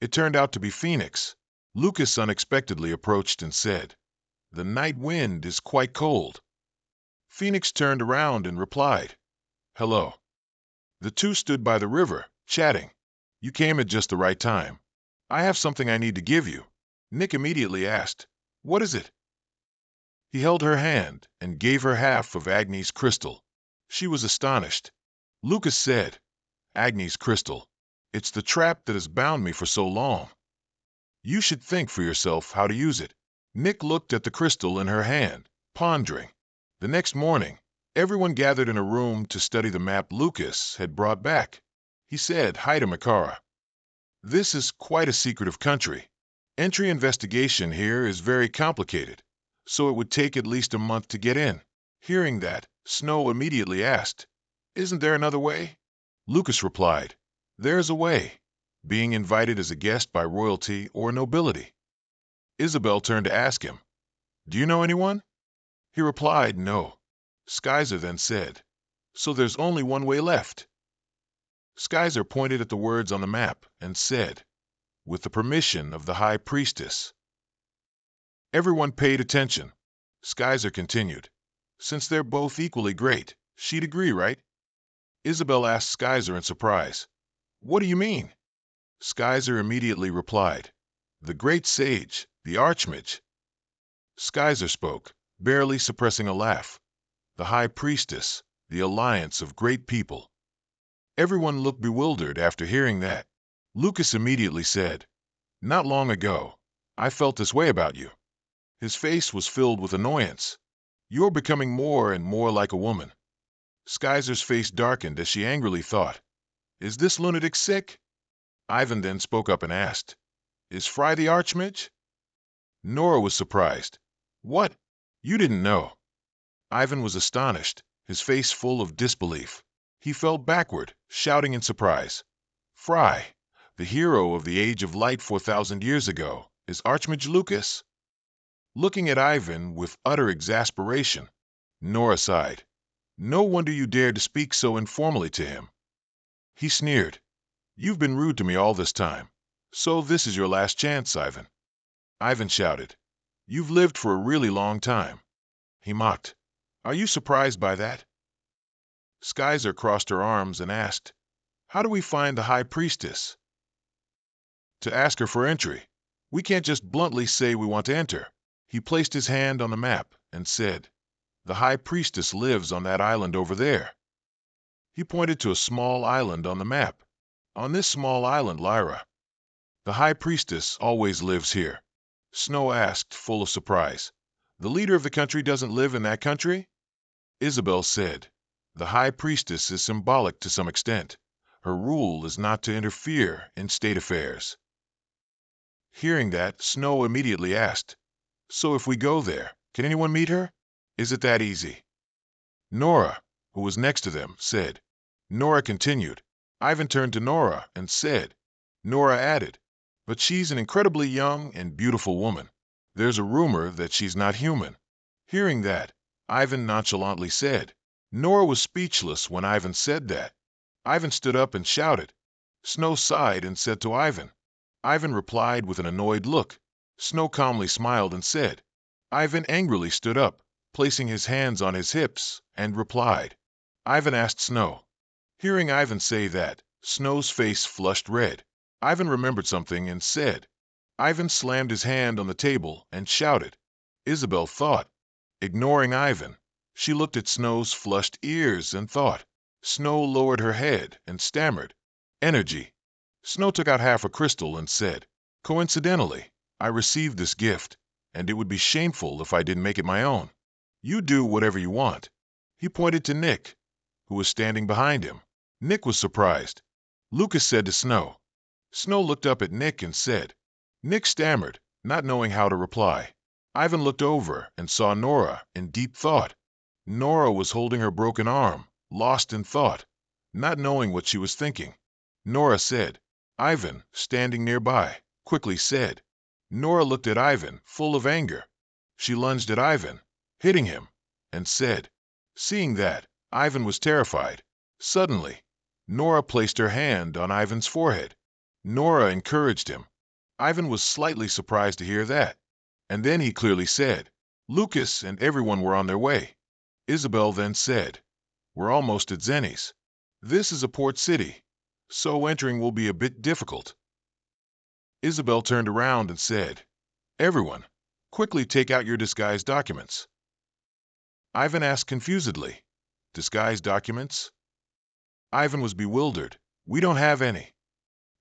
Speaker 1: It turned out to be Phoenix. Lucas unexpectedly approached and said, The night wind is quite cold. Phoenix turned around and replied, Hello. The two stood by the river, chatting. You came at just the right time. I have something I need to give you. Nick immediately asked, What is it? He held her hand and gave her half of Agni's crystal. She was astonished. Lucas said, Agni's crystal. It's the trap that has bound me for so long. You should think for yourself how to use it. Nick looked at the crystal in her hand, pondering. The next morning, everyone gathered in a room to study the map Lucas had brought back. He said hi to Makara. This is quite a secretive country. Entry investigation here is very complicated, so it would take at least a month to get in. Hearing that, Snow immediately asked, Isn't there another way? Lucas replied, There's a way. Being invited as a guest by royalty or nobility. Isabel turned to ask him, Do you know anyone? He replied, No. Skyzer then said, So there's only one way left. Skyzer pointed at the words on the map and said, With the permission of the High Priestess. Everyone paid attention. Skyzer continued, Since they're both equally great, she'd agree, right? Isabel asked Skyzer in surprise, What do you mean? Skyzer immediately replied, The great sage, the Archmage. Skyzer spoke, barely suppressing a laugh. The High Priestess, the alliance of great people. Everyone looked bewildered after hearing that. Lucas immediately said, Not long ago, I felt this way about you. His face was filled with annoyance. You're becoming more and more like a woman. Skyzer's face darkened as she angrily thought, Is this lunatic sick? Ivan then spoke up and asked, Is Frey the Archmage? Nora was surprised. What? You didn't know? Ivan was astonished, his face full of disbelief. He fell backward, shouting in surprise, Frey, the hero of the Age of Light 4,000 years ago, is Archmage Lucas? Looking at Ivan with utter exasperation, Nora sighed. No wonder you dared to speak so informally to him. He sneered. You've been rude to me all this time, So this is your last chance, Ivan. Ivan shouted. You've lived for a really long time. He mocked. Are you surprised by that? Skyzer crossed her arms and asked, How do we find the High Priestess? To ask her for entry. We can't just bluntly say we want to enter. He placed his hand on the map and said, The High Priestess lives on that island over there. He pointed to a small island on the map. On this small island, Lyra. The High Priestess always lives here. Snow asked, full of surprise. The leader of the country doesn't live in that country? Isabel said, The High Priestess is symbolic to some extent. Her rule is not to interfere in state affairs. Hearing that, Snow immediately asked, So if we go there, can anyone meet her? Is it that easy? Nora, who was next to them, said. Nora continued. Ivan turned to Nora and said. Nora added, But she's an incredibly young and beautiful woman. There's a rumor that she's not human. Hearing that, Ivan nonchalantly said. Nora was speechless when Ivan said that. Ivan stood up and shouted. Snow sighed and said to Ivan. Ivan replied with an annoyed look. Snow calmly smiled and said. Ivan angrily stood up, placing his hands on his hips, and replied. Ivan asked Snow. Hearing Ivan say that, Snow's face flushed red. Ivan remembered something and said. Ivan slammed his hand on the table and shouted. Isabel thought. Ignoring Ivan, she looked at Snow's flushed ears and thought. Snow lowered her head and stammered. Energy. Snow took out half a crystal and said, Coincidentally, I received this gift, and it would be shameful if I didn't make it my own. You do whatever you want. He pointed to Nick, who was standing behind him. Nick was surprised. Lucas said to Snow. Snow looked up at Nick and said. Nick stammered, not knowing how to reply. Ivan looked over and saw Nora in deep thought. Nora was holding her broken arm, lost in thought, not knowing what she was thinking. Nora said. Ivan, standing nearby, quickly said. Nora looked at Ivan, full of anger. She lunged at Ivan, hitting him, and said. Seeing that, Ivan was terrified. Suddenly, Nora placed her hand on Ivan's forehead. Nora encouraged him. Ivan was slightly surprised to hear that. And then he clearly said. Lucas and everyone were on their way. Isabel then said. We're almost at Zenny's. This is a port city, so entering will be a bit difficult. Isabel turned around and said, Everyone, quickly take out your disguise documents. Ivan asked confusedly, Disguise documents? Ivan was bewildered. We don't have any.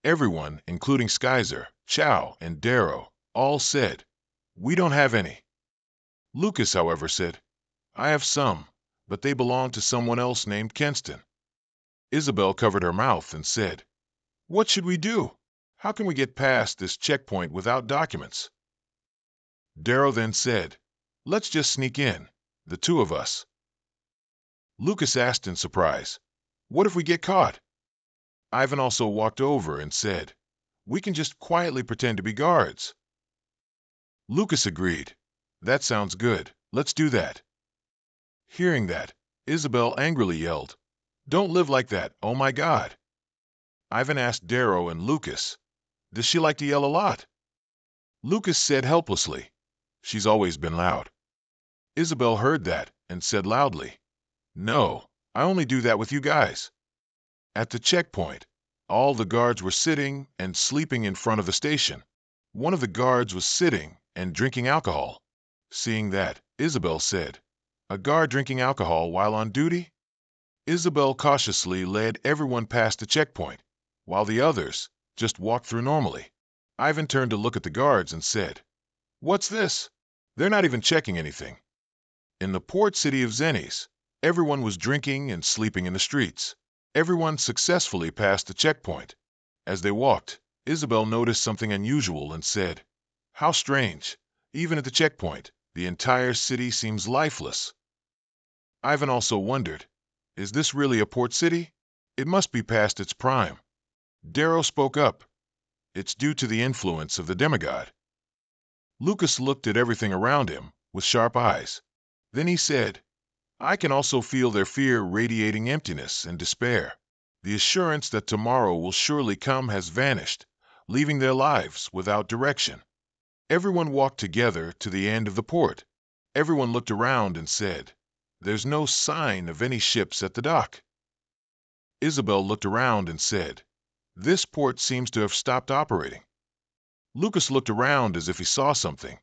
Speaker 1: Everyone, including Skyzer, Chow, and Darrow, all said, We don't have any. Lucas, however, said, I have some, but they belong to someone else named Kenston. Isabel covered her mouth and said, What should we do? How can we get past this checkpoint without documents? Darrow then said, Let's just sneak in, the two of us. Lucas asked in surprise, What if we get caught? Ivan also walked over and said, We can just quietly pretend to be guards. Lucas agreed. That sounds good. Let's do that. Hearing that, Isabel angrily yelled, Don't live like that, oh my God. Ivan asked Darrow and Lucas, Does she like to yell a lot? Lucas said helplessly, She's always been loud. Isabel heard that and said loudly, No, I only do that with you guys. At the checkpoint, all the guards were sitting and sleeping in front of the station. One of the guards was sitting and drinking alcohol. Seeing that, Isabel said, A guard drinking alcohol while on duty? Isabel cautiously led everyone past the checkpoint, while the others just walked through normally. Ivan turned to look at the guards and said, What's this? They're not even checking anything. In the port city of Zenny's, everyone was drinking and sleeping in the streets. Everyone successfully passed the checkpoint. As they walked, Isabel noticed something unusual and said, How strange. Even at the checkpoint, the entire city seems lifeless. Ivan also wondered, Is this really a port city? It must be past its prime. Darrow spoke up. It's due to the influence of the demigod. Lucas looked at everything around him with sharp eyes. Then he said, I can also feel their fear radiating emptiness and despair. The assurance that tomorrow will surely come has vanished. leaving their lives without direction. Everyone walked together to the end of the port. Everyone looked around and said, "There's no sign of any ships at the dock." Isabel looked around and said, "This port seems to have stopped operating." Lucas looked around as if he saw something.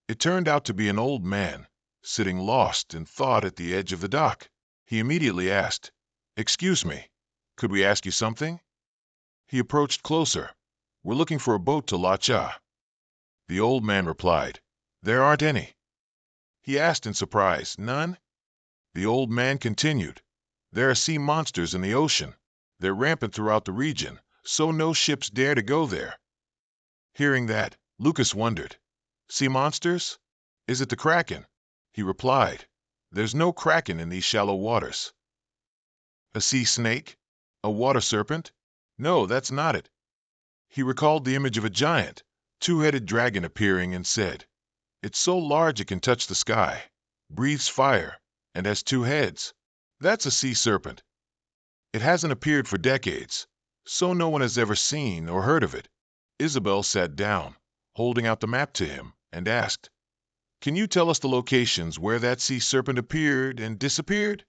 Speaker 1: It turned out to be an old man, sitting lost in thought at the edge of the dock. He immediately asked, "Excuse me, could we ask you something?" He approached closer. "We're looking for a boat to La Cha." The old man replied, "There aren't any." He asked in surprise, "None?" The old man continued, "There are sea monsters in the ocean. They're rampant throughout the region, so no ships dare to go there." Hearing that, Lucas wondered, "Sea monsters? Is it the Kraken?" He replied, "There's no Kraken in these shallow waters." "A sea snake? A water serpent?" "No, that's not it." He recalled the image of a giant, two-headed dragon appearing and said, "It's so large it can touch the sky, breathes fire, and has two heads. That's a sea serpent. It hasn't appeared for decades, so no one has ever seen or heard of it." Isabel sat down, holding out the map to him, and asked, "Can you tell us the locations where that sea serpent appeared and disappeared?"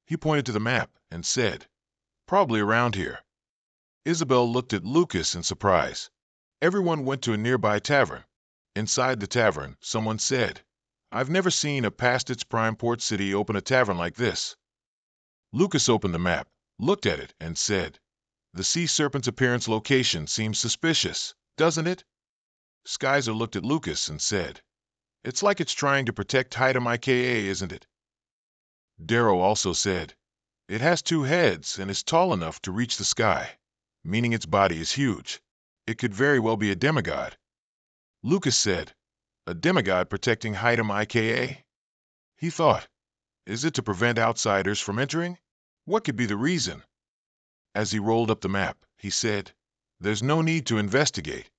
Speaker 1: He pointed to the map and said, "Probably around here." Isabel looked at Lucas in surprise. Everyone went to a nearby tavern. Inside the tavern, someone said, "I've never seen a past its prime port city open a tavern like this." Lucas opened the map, looked at it, and said, "The sea serpent's appearance location seems suspicious, doesn't it?" Skyzer looked at Lucas and said, "It's like it's trying to protect Haidam IKA, isn't it?" Darrow also said, "It has two heads and is tall enough to reach the sky, meaning its body is huge. It could very well be a demigod." Lucas said, "A demigod protecting Haidam IKA?" He thought, "Is it to prevent outsiders from entering? What could be the reason?" As he rolled up the map, he said, "There's no need to investigate."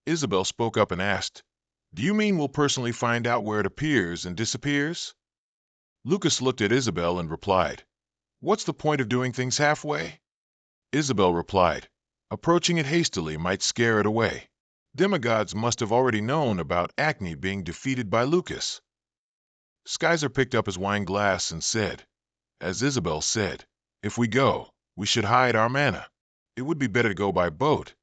Speaker 1: Isabel spoke up and asked, "Do you mean we'll personally find out where it appears and disappears?" Lucas looked at Isabel and replied, "What's the point of doing things halfway?" Isabel replied, "Approaching it hastily might scare it away. Demigods must have already known about Acne being defeated by Lucas." Skyzer picked up his wine glass and said, "As Isabel said, if we go, we should hide our mana. It would be better to go by boat."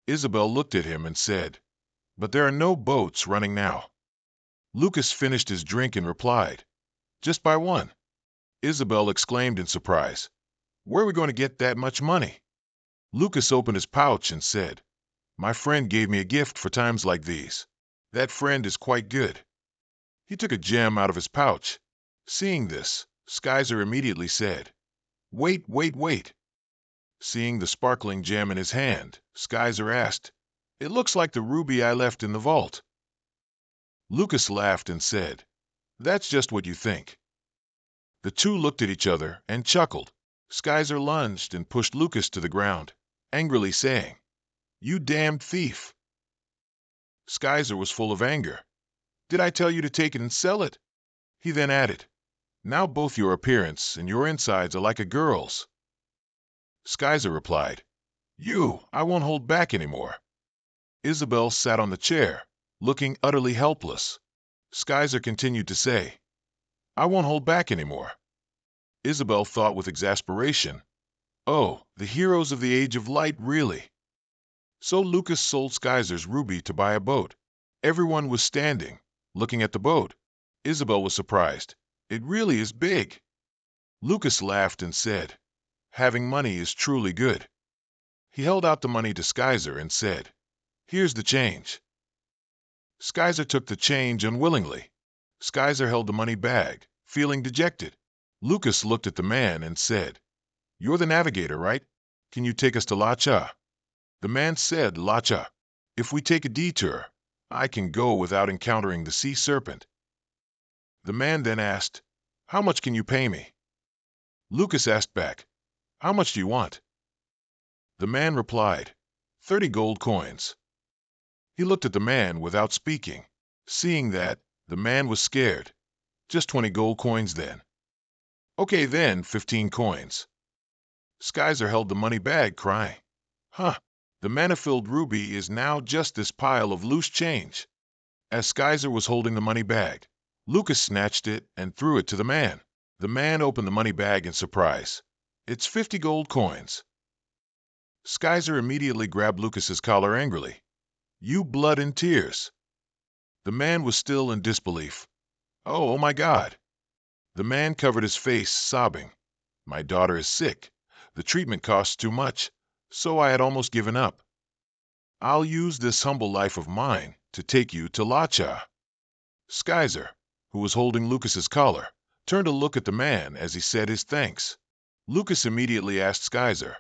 Speaker 1: Isabel looked at him and said, "But there are no boats running now." Lucas finished his drink and replied, "Just by one." Isabel exclaimed in surprise, "Where are we going to get that much money?" Lucas opened his pouch and said, "My friend gave me a gift for times like these. That friend is quite good." He took a gem out of his pouch. Seeing this, Skyzer immediately said, "Wait, wait, wait." Seeing the sparkling gem in his hand, Skyzer asked, "It looks like the ruby I left in the vault." Lucas laughed and said, "That's just what you think." The two looked at each other and chuckled. Skyzer lunged and pushed Lucas to the ground, angrily saying, "You damned thief." Skyzer was full of anger. "Did I tell you to take it and sell it?" He then added, "Now both your appearance and your insides are like a girl's." Skyzer replied, I won't hold back anymore." Isabel sat on the chair, looking utterly helpless. Skyzer continued to say, "I won't hold back anymore." Isabel thought with exasperation, "Oh, the heroes of the Age of Light, really?" So Lucas sold Skyzer's ruby to buy a boat. Everyone was standing, looking at the boat. Isabel was surprised. "It really is big." Lucas laughed and said, "Having money is truly good." He held out the money to Skyzer and said, "Here's the change." Skyzer took the change unwillingly. Skyzer held the money bag, feeling dejected. Lucas looked at the man and said, "You're the navigator, right? Can you take us to La Cha?" The man said, "La Cha. If we take a detour, I can go without encountering the sea serpent." The man then asked, "How much can you pay me?" Lucas asked back, "How much do you want?" The man replied, 30 gold coins. He looked at the man without speaking. Seeing that, the man was scared. "Just 20 gold coins then." "Okay then, 15 coins." Skyzer held the money bag, crying, "Huh, The mana-filled ruby is now just this pile of loose change. As Skyzer was holding the money bag, Lucas snatched it and threw it to the man. The man opened the money bag in surprise. It's 50 gold coins. Skyzer immediately grabbed Lucas's collar angrily. You blood and tears. The man was still in disbelief. Oh my God. The man covered his face, sobbing. My daughter is sick. The treatment costs too much, so I had almost given up. I'll use this humble life of mine to take you to Lacha. Skyzer, who was holding Lucas's collar, turned to look at the man as he said his thanks. Lucas immediately asked Skyzer,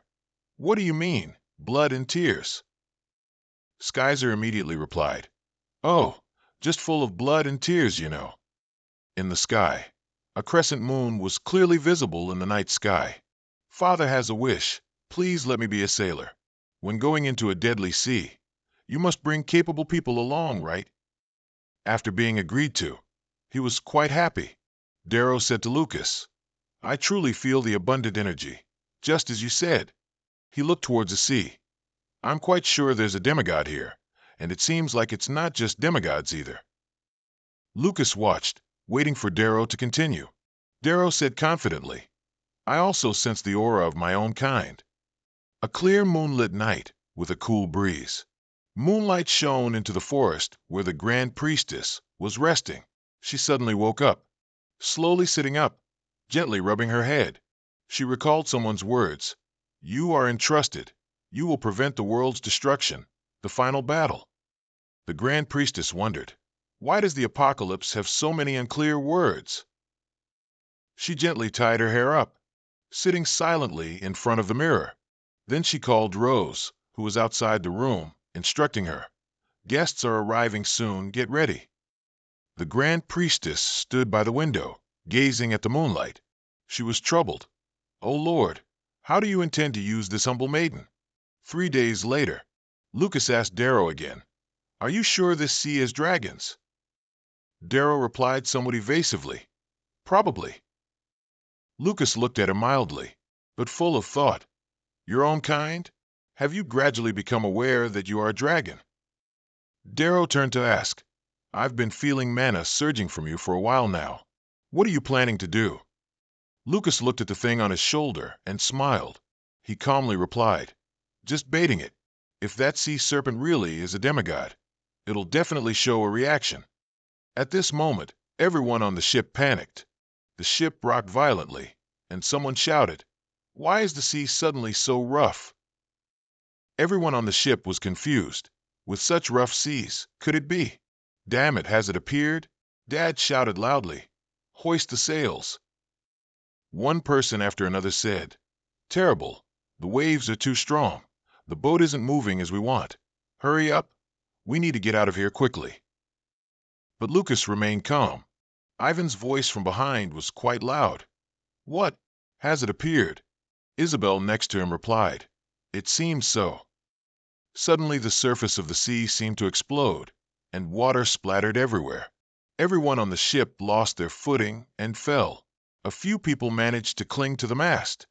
Speaker 1: What do you mean, blood and tears? Skyzer immediately replied, Oh, just full of blood and tears, you know. In the sky, a crescent moon was clearly visible in the night sky. Father has a wish. Please let me be a sailor. When going into a deadly sea, you must bring capable people along, right? After being agreed to, he was quite happy. Darrow said to Lucas, I truly feel the abundant energy, just as you said. He looked towards the sea. I'm quite sure there's a demigod here, and it seems like it's not just demigods either. Lucas watched, waiting for Darrow to continue. Darrow said confidently, I also sense the aura of my own kind. A clear moonlit night with a cool breeze. Moonlight shone into the forest where the Grand Priestess was resting. She suddenly woke up, slowly sitting up, gently rubbing her head. She recalled someone's words. You are entrusted. You will prevent the world's destruction, the final battle. The Grand Priestess wondered, why does the apocalypse have so many unclear words? She gently tied her hair up, sitting silently in front of the mirror. Then she called Rose, who was outside the room, instructing her, Guests are arriving soon, get ready. The Grand Priestess stood by the window, gazing at the moonlight. She was troubled. Oh Lord, how do you intend to use this humble maiden? 3 days later, Lucas asked Darrow again, Are you sure this sea has dragons? Darrow replied somewhat evasively, Probably. Lucas looked at him mildly, but full of thought. Your own kind? Have you gradually become aware that you are a dragon? Darrow turned to ask, I've been feeling mana surging from you for a while now. What are you planning to do? Lucas looked at the thing on his shoulder and smiled. He calmly replied, Just baiting it. If that sea serpent really is a demigod, it'll definitely show a reaction. At this moment, everyone on the ship panicked. The ship rocked violently, and someone shouted, Why is the sea suddenly so rough? Everyone on the ship was confused. With such rough seas, could it be? Damn it, has it appeared? Dad shouted loudly, Hoist the sails. One person after another said, Terrible. The waves are too strong. The boat isn't moving as we want. Hurry up. We need to get out of here quickly. But Lucas remained calm. Ivan's voice from behind was quite loud. What? Has it appeared? Isabel next to him replied, It seems so. Suddenly the surface of the sea seemed to explode, and water splattered everywhere. Everyone on the ship lost their footing and fell. A few people managed to cling to the mast.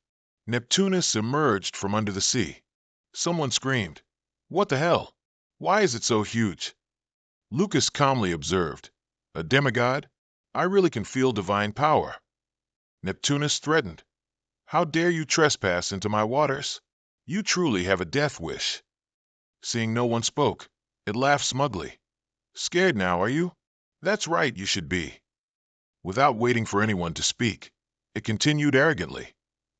Speaker 1: Neptunus emerged from under the sea. Someone screamed, What the hell? Why is it so huge? Lucas calmly observed, A demigod? I really can feel divine power. Neptunus threatened, How dare you trespass into my waters? You truly have a death wish. Seeing no one spoke, it laughed smugly. Scared now, are you? That's right, you should be. Without waiting for anyone to speak, it continued arrogantly.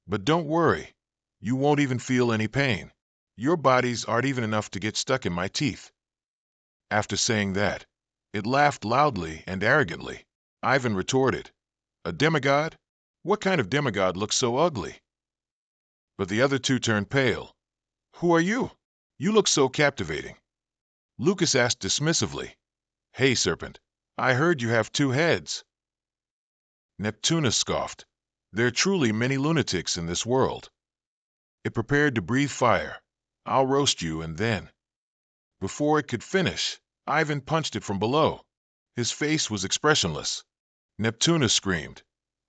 Speaker 1: But don't worry, you won't even feel any pain. Your bodies aren't even enough to get stuck in my teeth. After saying that, it laughed loudly and arrogantly. Ivan retorted, A demigod? What kind of demigod looks so ugly? But the other two turned pale. Who are you? You look so captivating. Lucas asked dismissively, Hey, serpent, I heard you have 2 heads. Neptunus scoffed, There are truly many lunatics in this world. It prepared to breathe fire. I'll roast you and then. Before it could finish, Ivan punched it from below. His face was expressionless. Neptunus screamed,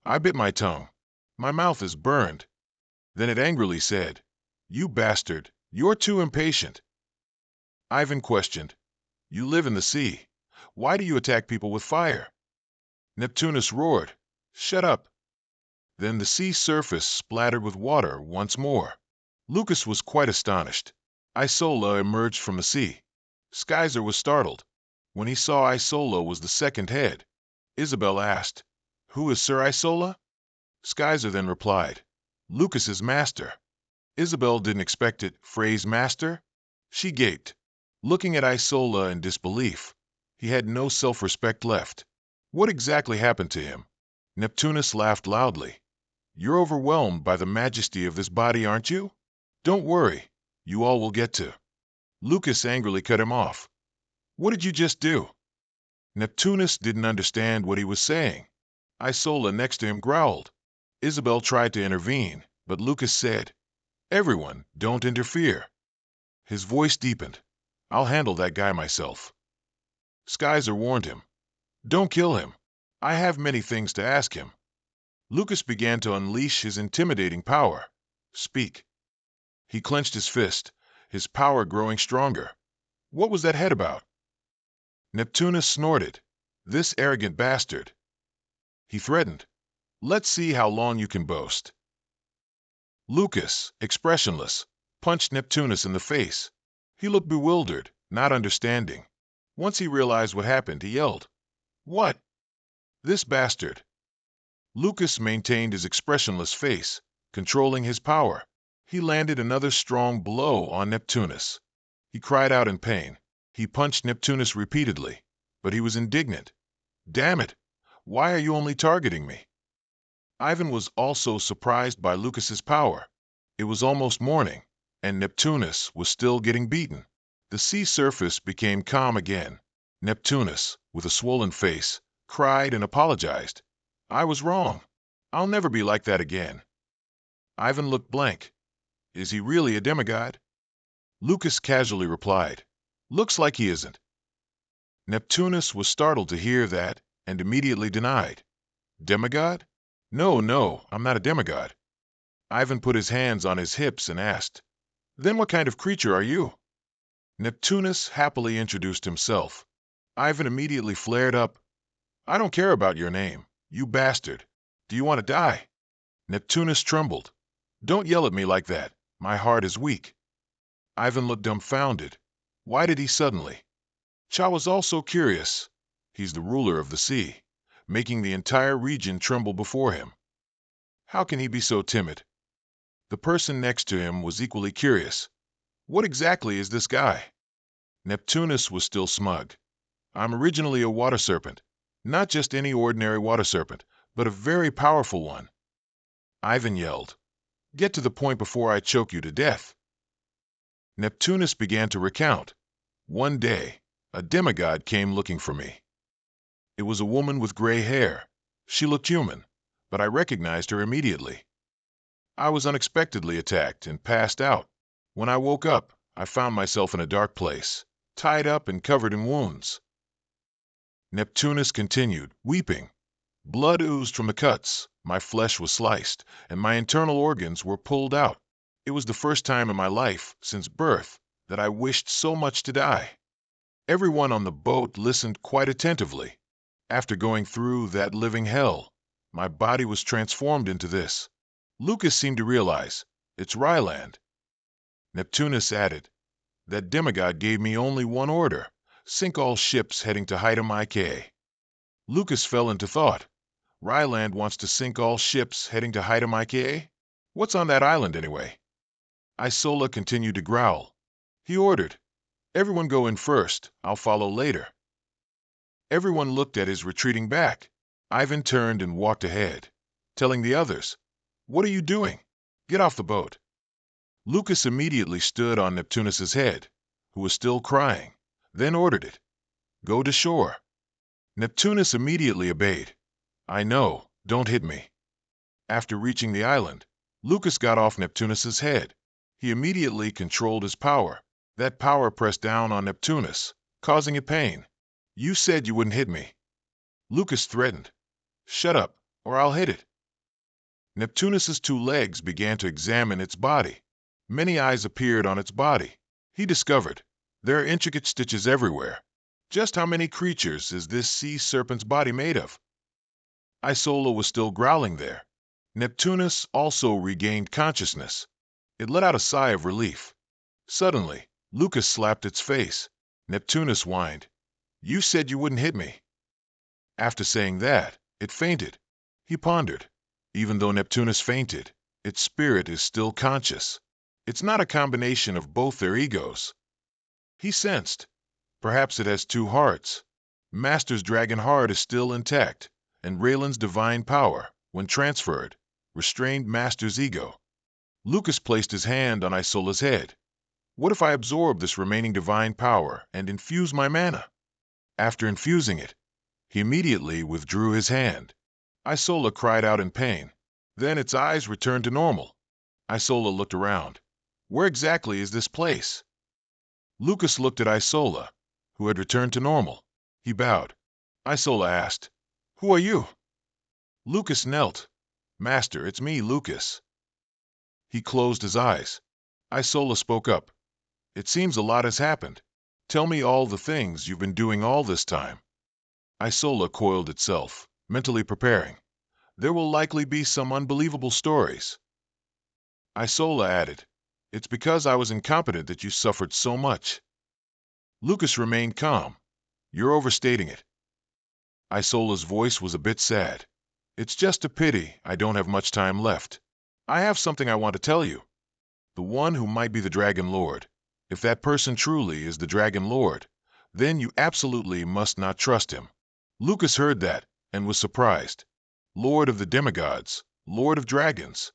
Speaker 1: I bit my tongue. My mouth is burned. Then it angrily said, You bastard, you're too impatient. Ivan questioned. You live in the sea. Why do you attack people with fire? Neptunus roared. Shut up. Then the sea surface splattered with water once more. Lucas was quite astonished. Isola emerged from the sea. Skyzer was startled. When he saw Isola was the second head, Isabel asked, Who is Sir Isola? Skyzer then replied, Lucas's master. Isabel didn't expect it. Frey's master? She gaped, looking at Isola in disbelief. He had no self-respect left. What exactly happened to him? Neptunus laughed loudly. You're overwhelmed by the majesty of this body, aren't you? Don't worry, you all will get to. Lucas angrily cut him off. What did you just do? Neptunus didn't understand what he was saying. Isola next to him growled. Isabel tried to intervene, but Lucas said, Everyone, don't interfere. His voice deepened. I'll handle that guy myself. Skyzer warned him. Don't kill him. I have many things to ask him. Lucas began to unleash his intimidating power. Speak. He clenched his fist, his power growing stronger. What was that head about? Neptunus snorted. This arrogant bastard. He threatened. Let's see how long you can boast. Lucas, expressionless, punched Neptunus in the face. He looked bewildered, not understanding. Once he realized what happened, he yelled, What? This bastard. Lucas maintained his expressionless face, controlling his power. He landed another strong blow on Neptunus. He cried out in pain. He punched Neptunus repeatedly, but he was indignant. Damn it! Why are you only targeting me? Ivan was also surprised by Lucas's power. It was almost morning, and Neptunus was still getting beaten. The sea surface became calm again. Neptunus, with a swollen face, cried and apologized. I was wrong. I'll never be like that again. Ivan looked blank. Is he really a demigod? Lucas casually replied, Looks like he isn't. Neptunus was startled to hear that and immediately denied. Demigod? No, I'm not a demigod. Ivan put his hands on his hips and asked, Then what kind of creature are you? Neptunus happily introduced himself. Ivan immediately flared up. I don't care about your name, you bastard. Do you want to die? Neptunus trembled. Don't yell at me like that. My heart is weak. Ivan looked dumbfounded. Why did he suddenly? Cha was also curious. He's the ruler of the sea, making the entire region tremble before him. How can he be so timid? The person next to him was equally curious. What exactly is this guy? Neptunus was still smug. I'm originally a water serpent. Not just any ordinary water serpent, but a very powerful one. Ivan yelled, Get to the point before I choke you to death. Neptunus began to recount. One day, a demigod came looking for me. It was a woman with gray hair. She looked human, but I recognized her immediately. I was unexpectedly attacked and passed out. When I woke up, I found myself in a dark place, tied up and covered in wounds. Neptunus continued, weeping. Blood oozed from the cuts, my flesh was sliced, and my internal organs were pulled out. It was the first time in my life, since birth, that I wished so much to die. Everyone on the boat listened quite attentively. After going through that living hell, my body was transformed into this. Lucas seemed to realize, it's Ryland. Neptunus added, that demigod gave me only one order, sink all ships heading to Haidamike. Lucas fell into thought. Ryland wants to sink all ships heading to Haidamike? What's on that island anyway? Isola continued to growl. He ordered, Everyone go in first, I'll follow later. Everyone looked at his retreating back. Ivan turned and walked ahead, telling the others, What are you doing? Get off the boat. Lucas immediately stood on Neptunus's head, who was still crying, then ordered it, Go to shore. Neptunus immediately obeyed. I know, don't hit me. After reaching the island, Lucas got off Neptunus's head. He immediately controlled his power. That power pressed down on Neptunus, causing it pain. You said you wouldn't hit me. Lucas threatened. Shut up, or I'll hit it. Neptunus's two legs began to examine its body. Many eyes appeared on its body. He discovered, There are intricate stitches everywhere. Just how many creatures is this sea serpent's body made of? Isola was still growling there. Neptunus also regained consciousness. It let out a sigh of relief. Suddenly, Lucas slapped its face. Neptunus whined, "You said you wouldn't hit me." After saying that, it fainted. He pondered. Even though Neptunus fainted, its spirit is still conscious. It's not a combination of both their egos. He sensed. Perhaps it has two hearts. Master's dragon heart is still intact, and Raylan's divine power, when transferred, restrained Master's ego. Lucas placed his hand on Isola's head. What if I absorb this remaining divine power and infuse my mana? After infusing it, he immediately withdrew his hand. Isola cried out in pain. Then its eyes returned to normal. Isola looked around. Where exactly is this place? Lucas looked at Isola, who had returned to normal. He bowed. Isola asked, "Who are you?" Lucas knelt. "Master, it's me, Lucas." He closed his eyes. Isola spoke up. "It seems a lot has happened. Tell me all the things you've been doing all this time." Isola coiled itself, mentally preparing. There will likely be some unbelievable stories. Isola added, "It's because I was incompetent that you suffered so much." Lucas remained calm. "You're overstating it." Isola's voice was a bit sad. "It's just a pity I don't have much time left. I have something I want to tell you. The one who might be the Dragon Lord. If that person truly is the Dragon Lord, then you absolutely must not trust him." Lucas heard that and was surprised. Lord of the demigods, Lord of dragons.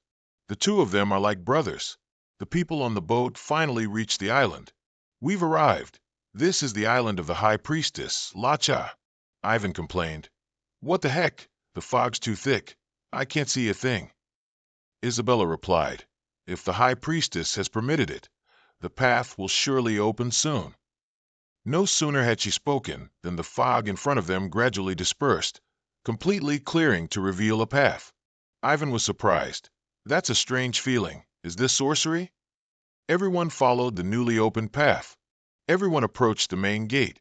Speaker 1: The two of them are like brothers. The people on the boat finally reached the island. "We've arrived. This is the island of the High Priestess, Lacha," Ivan complained. "What the heck? The fog's too thick. I can't see a thing." Isabella replied, "If the High Priestess has permitted it, the path will surely open soon." No sooner had she spoken than the fog in front of them gradually dispersed, completely clearing to reveal a path. Ivan was surprised. "That's a strange feeling. Is this sorcery?" Everyone followed the newly opened path. Everyone approached the main gate.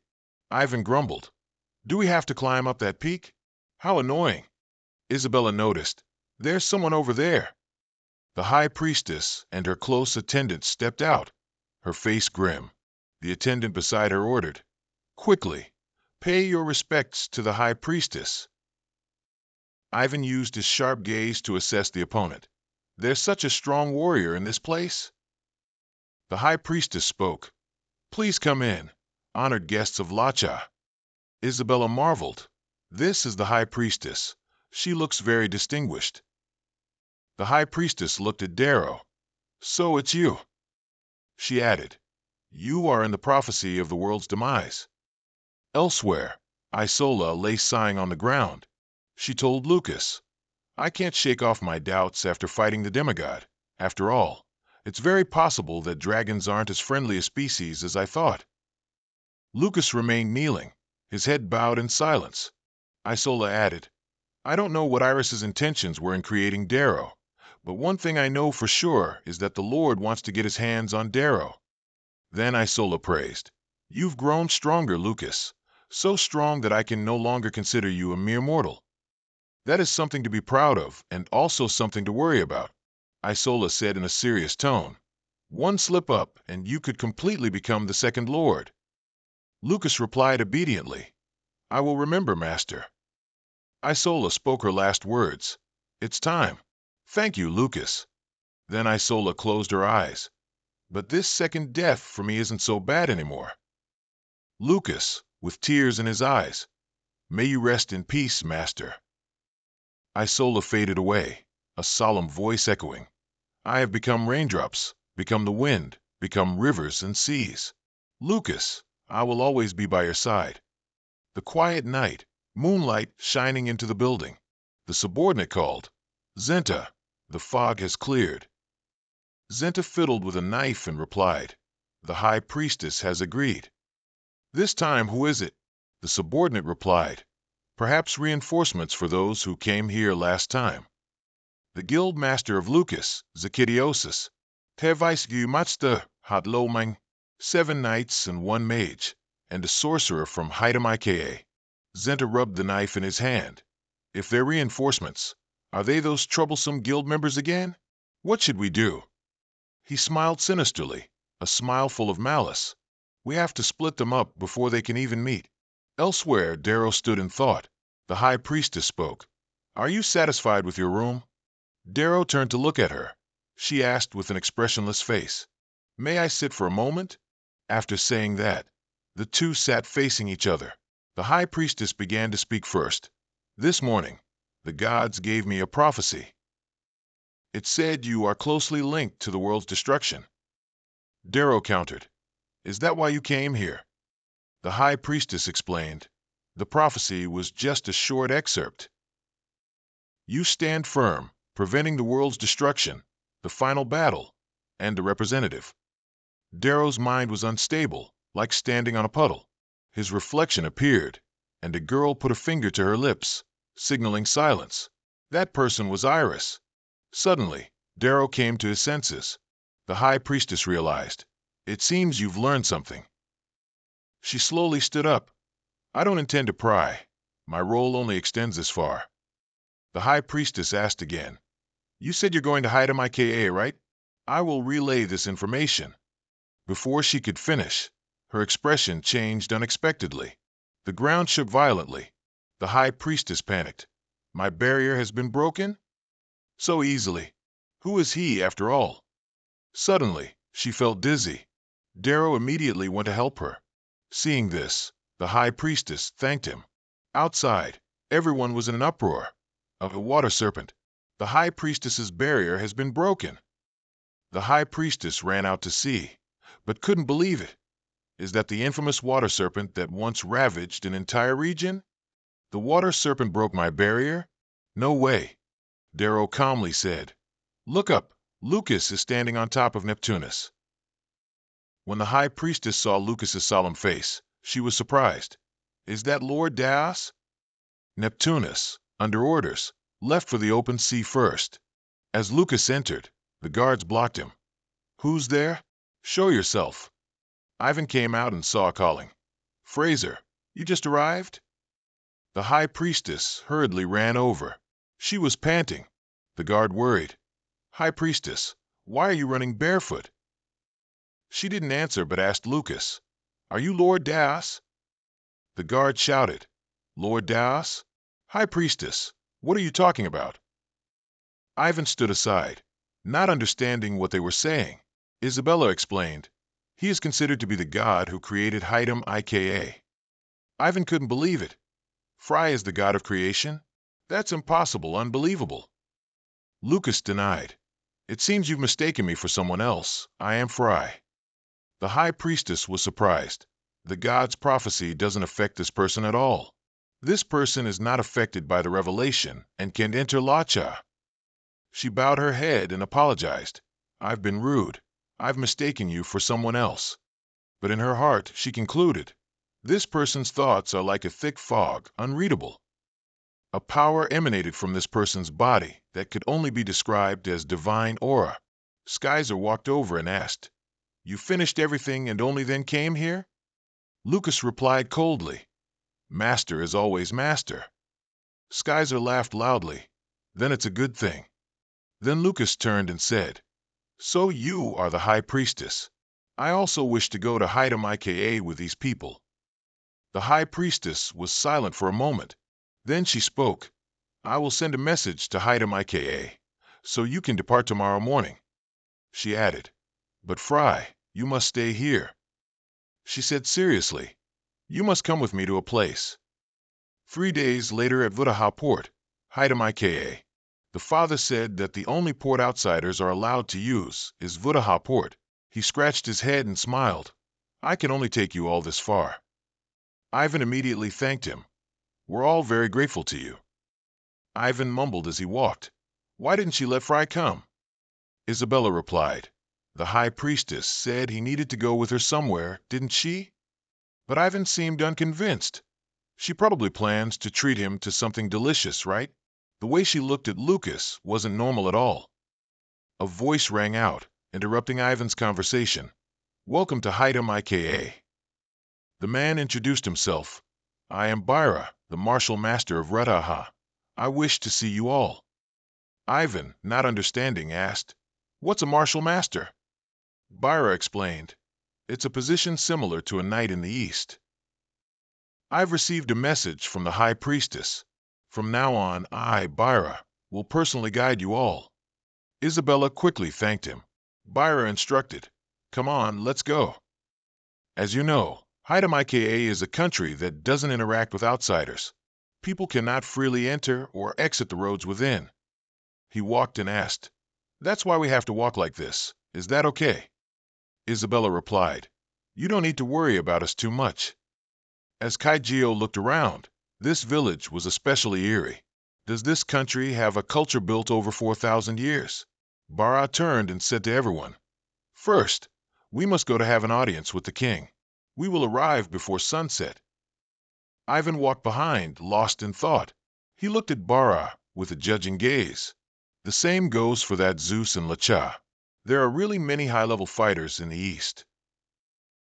Speaker 1: Ivan grumbled, "Do we have to climb up that peak? How annoying." Isabella noticed, "There's someone over there." The High Priestess and her close attendant stepped out, her face grim. The attendant beside her ordered, "Quickly, pay your respects to the High Priestess." Ivan used his sharp gaze to assess the opponent. "There's such a strong warrior in this place." The High Priestess spoke, "Please come in, honored guests of Lacha." Isabella marveled. "This is the High Priestess. She looks very distinguished." The High Priestess looked at Darrow. "So it's you." She added, "You are in the prophecy of the world's demise." Elsewhere, Isola lay sighing on the ground. She told Lucas, "I can't shake off my doubts after fighting the demigod. After all, it's very possible that dragons aren't as friendly a species as I thought." Lucas remained kneeling, his head bowed in silence. Isola added, "I don't know what Iris's intentions were in creating Darrow, but one thing I know for sure is that the Lord wants to get his hands on Darrow." Then Isola praised, "You've grown stronger, Lucas, so strong that I can no longer consider you a mere mortal. That is something to be proud of and also something to worry about." Isola said in a serious tone, "One slip up and you could completely become the second Lord." Lucas replied obediently, "I will remember, Master." Isola spoke her last words, "It's time. Thank you, Lucas." Then Isola closed her eyes. "But this second death for me isn't so bad anymore." Lucas, with tears in his eyes, "May you rest in peace, Master." Isola faded away, a solemn voice echoing, "I have become raindrops, become the wind, become rivers and seas. Lucas, I will always be by your side." The quiet night, moonlight shining into the building. The subordinate called, "Zenta, the fog has cleared." Zenta fiddled with a knife and replied, "The High Priestess has agreed." "This time who is it?" The subordinate replied, "Perhaps reinforcements for those who came here last time." "The guild master of Lucas, Zakidiosis. Ter weisgu matste, hat loming." 7 knights and 1 mage, and a sorcerer from Haidam IKA. Zenta rubbed the knife in his hand. If they're reinforcements, are they those troublesome guild members again? What should we do? He smiled sinisterly, a smile full of malice. We have to split them up before they can even meet. Elsewhere, Darrow stood in thought. The High Priestess spoke. Are you satisfied with your room? Darrow turned to look at her. She asked with an expressionless face. May I sit for a moment? After saying that, the two sat facing each other. The High Priestess began to speak first. This morning, the gods gave me a prophecy. It said you are closely linked to the world's destruction. Darrow countered. Is that why you came here? The High Priestess explained. The prophecy was just a short excerpt. You stand firm, preventing the world's destruction, the final battle, and the representative. Darrow's mind was unstable, like standing on a puddle. His reflection appeared, and a girl put a finger to her lips, signaling silence. That person was Iris. Suddenly, Darrow came to his senses. The High Priestess realized. It seems you've learned something. She slowly stood up. I don't intend to pry. My role only extends this far. The High Priestess asked again. You said you're going to Haidam IKA, right? I will relay this information. Before she could finish, her expression changed unexpectedly. The ground shook violently. The High Priestess panicked. My barrier has been broken? So easily. Who is he, after all? Suddenly, she felt dizzy. Darrow immediately went to help her. Seeing this, the High Priestess thanked him. Outside, everyone was in an uproar. A water serpent. The High Priestess's barrier has been broken. The High Priestess ran out to see, but couldn't believe it. Is that the infamous water serpent that once ravaged an entire region? The water serpent broke my barrier? No way. Darrow calmly said. Look up. Lucas is standing on top of Neptunus. When the High Priestess saw Lucas's solemn face, she was surprised. Is that Lord Daos? Neptunus, under orders, left for the open sea first. As Lucas entered, the guards blocked him. Who's there? Show yourself. Ivan came out and saw calling. Fraser, you just arrived? The High Priestess hurriedly ran over. She was panting. The guard worried. High Priestess, why are you running barefoot? She didn't answer but asked Lucas, Are you Lord Daos? The guard shouted, Lord Daos? High Priestess, what are you talking about? Ivan stood aside, not understanding what they were saying. Isabella explained, He is considered to be the god who created Haidam IKA. Ivan couldn't believe it. Frey is the god of creation? That's impossible, unbelievable. Lucas denied. It seems you've mistaken me for someone else. I am Frey. The High Priestess was surprised. The god's prophecy doesn't affect this person at all. This person is not affected by the revelation and can enter Lacha. She bowed her head and apologized. I've been rude. I've mistaken you for someone else. But in her heart, she concluded, this person's thoughts are like a thick fog, unreadable. A power emanated from this person's body that could only be described as divine aura. Skyzer walked over and asked, You finished everything and only then came here? Lucas replied coldly, Master is always master. Skyzer laughed loudly. Then it's a good thing. Then Lucas turned and said, So you are the High Priestess. I also wish to go to Haidam IKA with these people. The High Priestess was silent for a moment. Then she spoke. I will send a message to Haidam IKA, so you can depart tomorrow morning. She added, But Frey, you must stay here. She said seriously, You must come with me to a place. 3 days later at Vutaha Port, Haidam IKA, the father said that the only port outsiders are allowed to use is Vutaha Port. He scratched his head and smiled. I can only take you all this far. Ivan immediately thanked him. We're all very grateful to you. Ivan mumbled as he walked. Why didn't she let Frey come? Isabella replied. The High Priestess said he needed to go with her somewhere, didn't she? But Ivan seemed unconvinced. She probably plans to treat him to something delicious, right? The way she looked at Lucas wasn't normal at all. A voice rang out, interrupting Ivan's conversation. Welcome to Haidam IKA. The man introduced himself. I am Byra, the martial master of Radaha. I wish to see you all. Ivan, not understanding, asked, What's a martial master? Byra explained, It's a position similar to a knight in the East. I've received a message from the High Priestess. From now on, I, Byra, will personally guide you all. Isabella quickly thanked him. Byra instructed, Come on, let's go. As you know, Haidam IKA is a country that doesn't interact with outsiders. People cannot freely enter or exit the roads within. He walked and asked, That's why we have to walk like this. Is that okay? Isabella replied, You don't need to worry about us too much. As Kaijio looked around, this village was especially eerie. Does this country have a culture built over 4,000 years? Bara turned and said to everyone, First, we must go to have an audience with the king. We will arrive before sunset. Ivan walked behind, lost in thought. He looked at Bara with a judging gaze. The same goes for that Zeus and Lacha. There are really many high-level fighters in the East.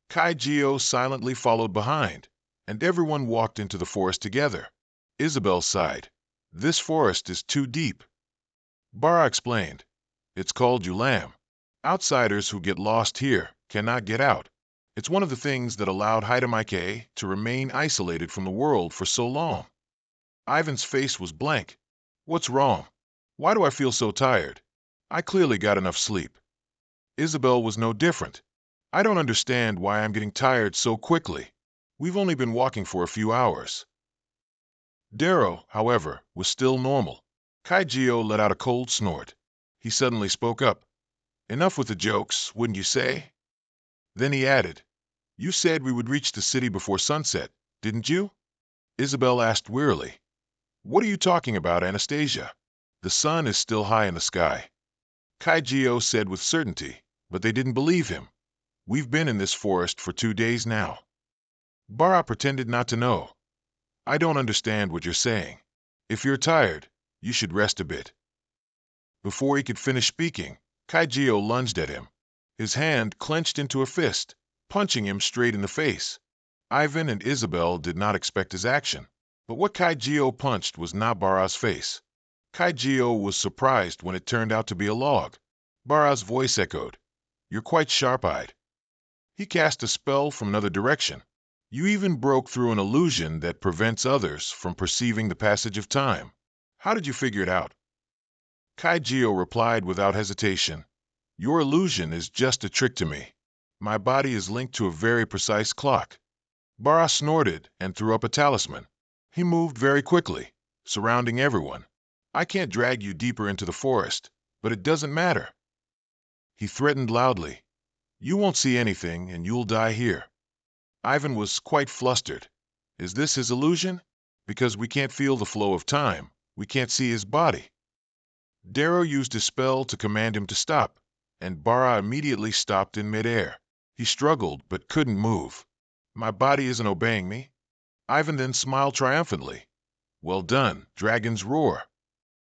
Speaker 1: Kaijio silently followed behind, and everyone walked into the forest together. Isabel sighed. This forest is too deep. Bara explained. It's called Ulam. Outsiders who get lost here cannot get out. It's one of the things that allowed Haidam IKA to remain isolated from the world for so long. Ivan's face was blank. What's wrong? Why do I feel so tired? I clearly got enough sleep. Isabel was no different. I don't understand why I'm getting tired so quickly. We've only been walking for a few hours. Darrow, however, was still normal. Kaijio let out a cold snort. He suddenly spoke up. Enough with the jokes, wouldn't you say? Then he added, You said we would reach the city before sunset, didn't you? Isabel asked wearily. What are you talking about, Anastasia? The sun is still high in the sky. Kaijio said with certainty, but they didn't believe him. We've been in this forest for 2 days now. Bara pretended not to know. I don't understand what you're saying. If you're tired, you should rest a bit. Before he could finish speaking, Kaijio lunged at him. His hand clenched into a fist, punching him straight in the face. Ivan and Isabel did not expect his action, but what Kaijio punched was not Bara's face. Kaijio was surprised when it turned out to be a log. Bara's voice echoed, You're quite sharp-eyed. He cast a spell from another direction. You even broke through an illusion that prevents others from perceiving the passage of time. How did you figure it out? Kaijio replied without hesitation, Your illusion is just a trick to me. My body is linked to a very precise clock. Bara snorted and threw up a talisman. He moved very quickly, surrounding everyone. I can't drag you deeper into the forest, but it doesn't matter. He threatened loudly. You won't see anything and you'll die here. Ivan was quite flustered. Is this his illusion? Because we can't feel the flow of time, we can't see his body. Darrow used his spell to command him to stop, and Bara immediately stopped in midair. He struggled but couldn't move. My body isn't obeying me. Ivan then smiled triumphantly. Well done, Dragon's Roar.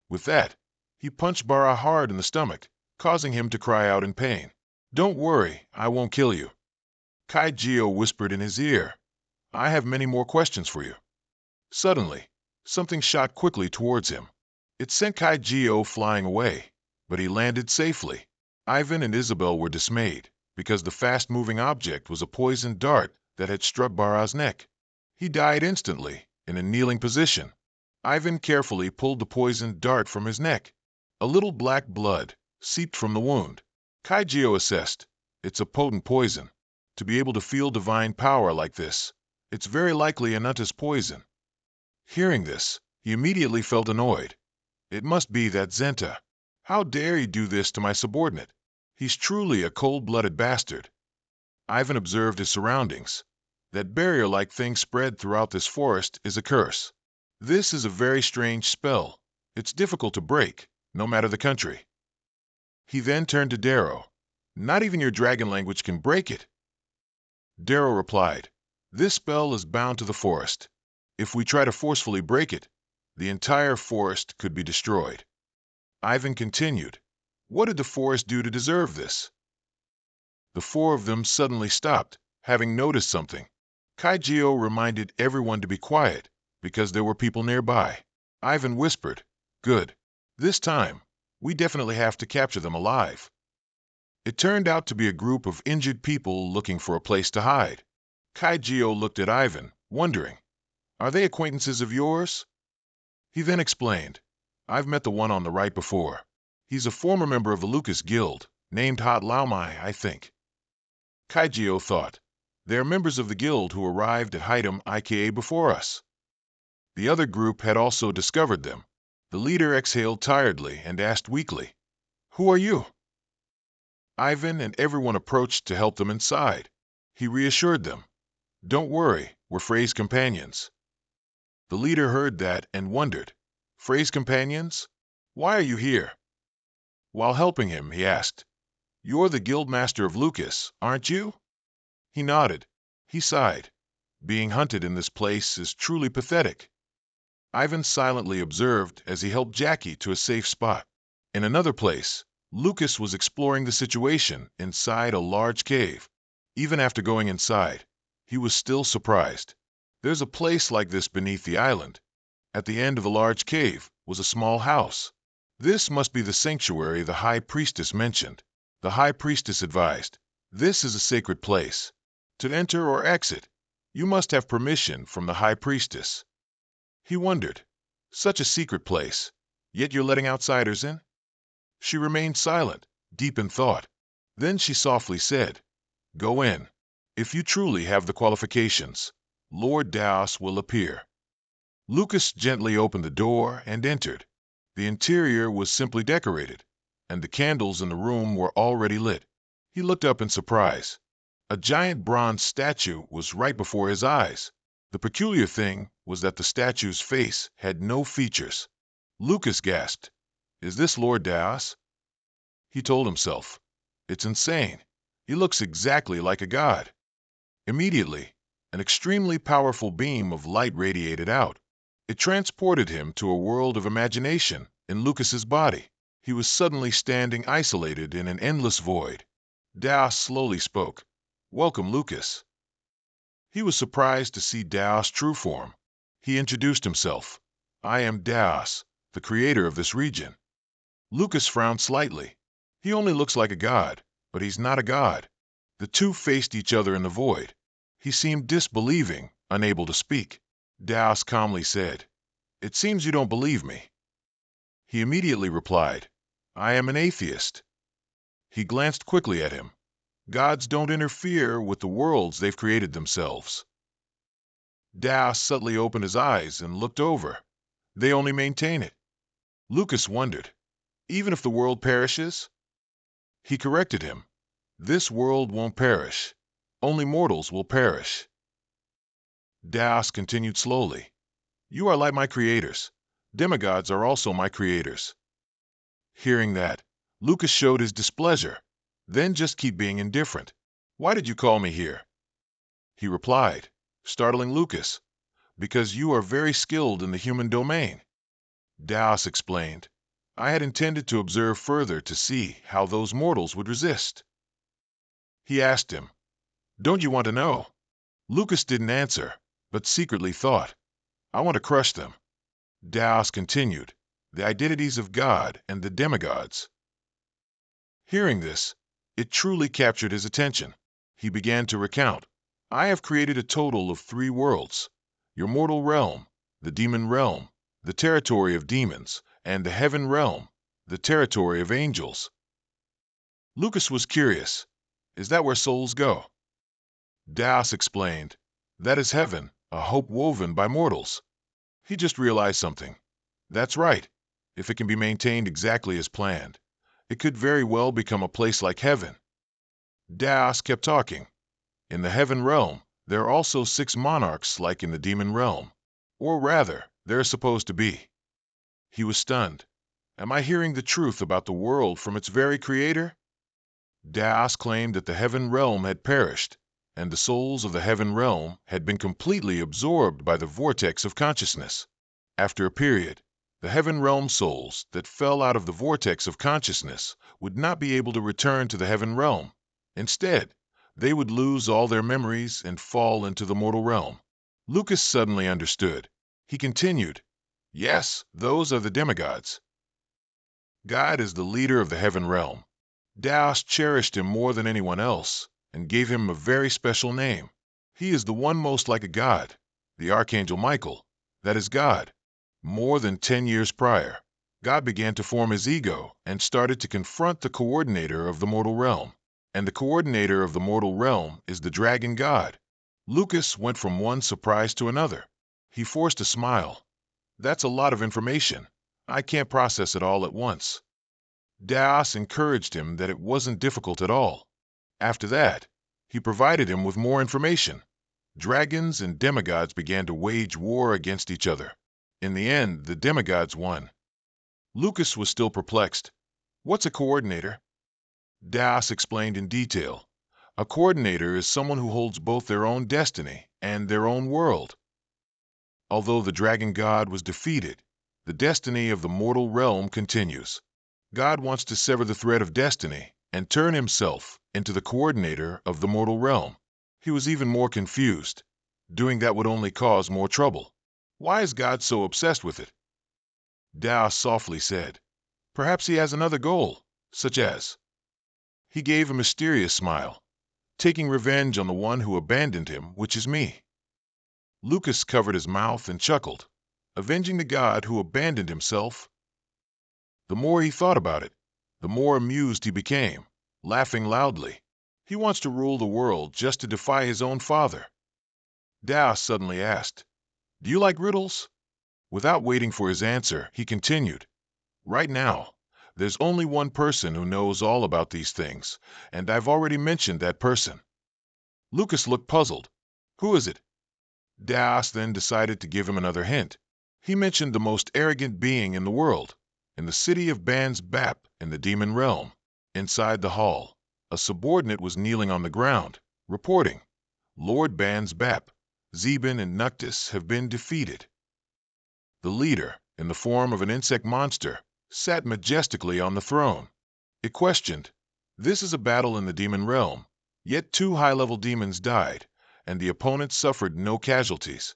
Speaker 1: With that, he punched Bara hard in the stomach, causing him to cry out in pain. Don't worry, I won't kill you. Kaijio whispered in his ear, I have many more questions for you. Suddenly, something shot quickly towards him. It sent Kaijio flying away, but he landed safely. Ivan and Isabel were dismayed, because the fast-moving object was a poisoned dart that had struck Bara's neck. He died instantly, in a kneeling position. Ivan carefully pulled the poisoned dart from his neck. A little black blood seeped from the wound. Kaijio assessed, It's a potent poison. To be able to feel divine power like this, it's very likely Ananta's poison. Hearing this, he immediately felt annoyed. It must be that Zenta. How dare he do this to my subordinate? He's truly a cold-blooded bastard. Ivan observed his surroundings. That barrier-like thing spread throughout this forest is a curse. This is a very strange spell. It's difficult to break, no matter the country. He then turned to Darrow. Not even your dragon language can break it. Darrow replied, This spell is bound to the forest. If we try to forcefully break it, the entire forest could be destroyed. Ivan continued, What did the forest do to deserve this? The four of them suddenly stopped, having noticed something. Kaijio reminded everyone to be quiet, because there were people nearby. Ivan whispered, "Good. This time, we definitely have to capture them alive." It turned out to be a group of injured people looking for a place to hide. Kaijio looked at Ivan, wondering, "Are they acquaintances of yours?" He then explained, "I've met the one on the right before. He's a former member of the Lucas Guild, named Hot Laomai, I think." Kaijio thought, "They are members of the guild who arrived at Hightum IKA before us." The other group had also discovered them. The leader exhaled tiredly and asked weakly, "Who are you?" Ivan and everyone approached to help them inside. He reassured them, "Don't worry, we're Frey's companions." The leader heard that and wondered, "Frey's companions? Why are you here?" While helping him, he asked, "You're the guildmaster of Lucas, aren't you?" He nodded. He sighed. "Being hunted in this place is truly pathetic." Ivan silently observed as he helped Jackie to a safe spot. In another place, Lucas was exploring the situation inside a large cave. Even after going inside, he was still surprised. There's a place like this beneath the island. At the end of the large cave was a small house. This must be the sanctuary the High Priestess mentioned. The High Priestess advised, "This is a sacred place. To enter or exit, you must have permission from the High Priestess." He wondered, "Such a secret place, yet you're letting outsiders in?" She remained silent, deep in thought. Then she softly said, "Go in. If you truly have the qualifications, Lord Daos will appear." Lucas gently opened the door and entered. The interior was simply decorated, and the candles in the room were already lit. He looked up in surprise. A giant bronze statue was right before his eyes. The peculiar thing was that the statue's face had no features. Lucas gasped, "Is this Lord Daos?" He told himself, "It's insane. He looks exactly like a god." Immediately, an extremely powerful beam of light radiated out. It transported him to a world of imagination in Lucas's body. He was suddenly standing isolated in an endless void. Daos slowly spoke, "Welcome, Lucas." He was surprised to see Daos' true form. He introduced himself, "I am Daos, the creator of this region." Lucas frowned slightly. He only looks like a god, but he's not a god. The two faced each other in the void. He seemed disbelieving, unable to speak. Daos calmly said, "It seems you don't believe me." He immediately replied, "I am an atheist." He glanced quickly at him. "Gods don't interfere with the worlds they've created themselves." Daos subtly opened his eyes and looked over. "They only maintain it." Lucas wondered, "Even if the world perishes?" He corrected him, "This world won't perish. Only mortals will perish." Daos continued slowly, "You are like my creators. Demigods are also my creators." Hearing that, Lucas showed his displeasure. "Then just keep being indifferent. Why did you call me here?" He replied, startling Lucas, "Because you are very skilled in the human domain." Daos explained, "I had intended to observe further to see how those mortals would resist." He asked him, "Don't you want to know?" Lucas didn't answer, but secretly thought, "I want to crush them." Daos continued, "The identities of God and the demigods." Hearing this, it truly captured his attention. He began to recount, "I have created a total of 3 worlds: your mortal realm, the demon realm, the territory of demons, and the heaven realm, the territory of angels." Lucas was curious, "Is that where souls go?" Daos explained, "That is heaven, a hope woven by mortals." He just realized something. That's right. If it can be maintained exactly as planned, it could very well become a place like heaven. Daos kept talking. "In the heaven realm, there are also 6 monarchs like in the demon realm. Or rather, there are supposed to be." He was stunned. "Am I hearing the truth about the world from its very creator?" Daos claimed that the heaven realm had perished, and the souls of the heaven realm had been completely absorbed by the vortex of consciousness. After a period, the heaven realm souls that fell out of the vortex of consciousness would not be able to return to the heaven realm. Instead, they would lose all their memories and fall into the mortal realm. Lucas suddenly understood. He continued, "Yes, those are the demigods. God is the leader of the heaven realm. Daos cherished him more than anyone else and gave him a very special name. He is the one most like a god, the Archangel Michael, that is God. More than 10 years prior, God began to form his ego and started to confront the coordinator of the mortal realm. And the coordinator of the mortal realm is the dragon god." Lucas went from one surprise to another. He forced a smile. "That's a lot of information. I can't process it all at once." Daos encouraged him that it wasn't difficult at all. After that, he provided him with more information. Dragons and demigods began to wage war against each other. In the end, the demigods won. Lucas was still perplexed. "What's a coordinator?" Daos explained in detail. "A coordinator is someone who holds both their own destiny and their own world. Although the dragon god was defeated, the destiny of the mortal realm continues. God wants to sever the thread of destiny and turn himself into the coordinator of the mortal realm." He was even more confused. Doing that would only cause more trouble. Why is God so obsessed with it? Daos softly said, "Perhaps he has another goal, such as..." He gave a mysterious smile. "Taking revenge on the one who abandoned him, which is me." Lucas covered his mouth and chuckled. Avenging the god who abandoned himself? The more he thought about it, the more amused he became, laughing loudly. He wants to rule the world just to defy his own father. Daos suddenly asked, "Do you like riddles?" Without waiting for his answer, he continued, "Right now, there's only one person who knows all about these things, and I've already mentioned that person." Lucas looked puzzled. "Who is it?" Daos then decided to give him another hint. He mentioned the most arrogant being in the world, in the city of Ban's Bap in the demon realm. Inside the hall, a subordinate was kneeling on the ground, reporting, "Lord Ban's Bap, Zeben and Noctis have been defeated." The leader, in the form of an insect monster, sat majestically on the throne. It questioned, "This is a battle in the demon realm, yet 2 high-level demons died, and the opponents suffered no casualties."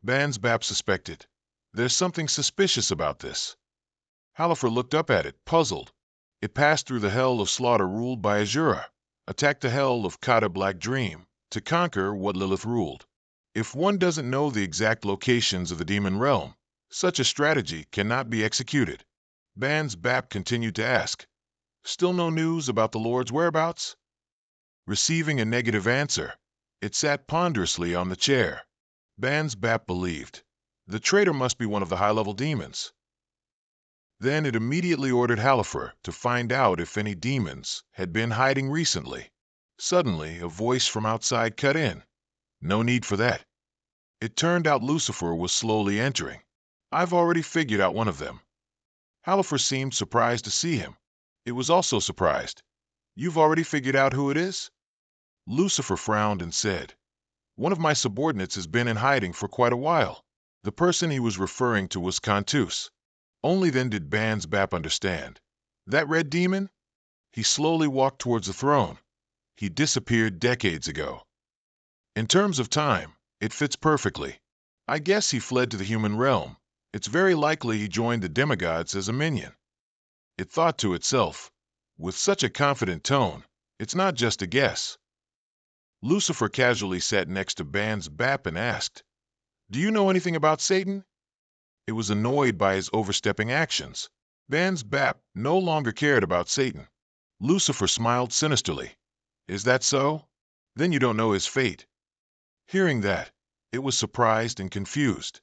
Speaker 1: Ban's Bap suspected, "There's something suspicious about this." Halifax looked up at it, puzzled. It passed through the hell of slaughter ruled by Azura, attacked the hell of Kata Black Dream, to conquer what Lilith ruled. If one doesn't know the exact locations of the demon realm, such a strategy cannot be executed. Ban's Bap continued to ask, "Still no news about the Lord's whereabouts?" Receiving a negative answer, it sat ponderously on the chair. Ban's Bap believed, the traitor must be one of the high-level demons. Then it immediately ordered Halifax to find out if any demons had been hiding recently. Suddenly, a voice from outside cut in. "No need for that." It turned out Lucifer was slowly entering. "I've already figured out one of them." Halifax seemed surprised to see him. It was also surprised. "You've already figured out who it is?" Lucifer frowned and said, "One of my subordinates has been in hiding for quite a while." The person he was referring to was Cantus. Only then did Ban's Bap understand. "That red demon?" He slowly walked towards the throne. He disappeared decades ago. In terms of time, it fits perfectly. I guess he fled to the human realm. It's very likely he joined the demigods as a minion. It thought to itself, with such a confident tone, it's not just a guess. Lucifer casually sat next to Ban's Bap and asked, "Do you know anything about Satan?" It was annoyed by his overstepping actions. Ban's Bap no longer cared about Satan. Lucifer smiled sinisterly. "Is that so? Then you don't know his fate." Hearing that, it was surprised and confused.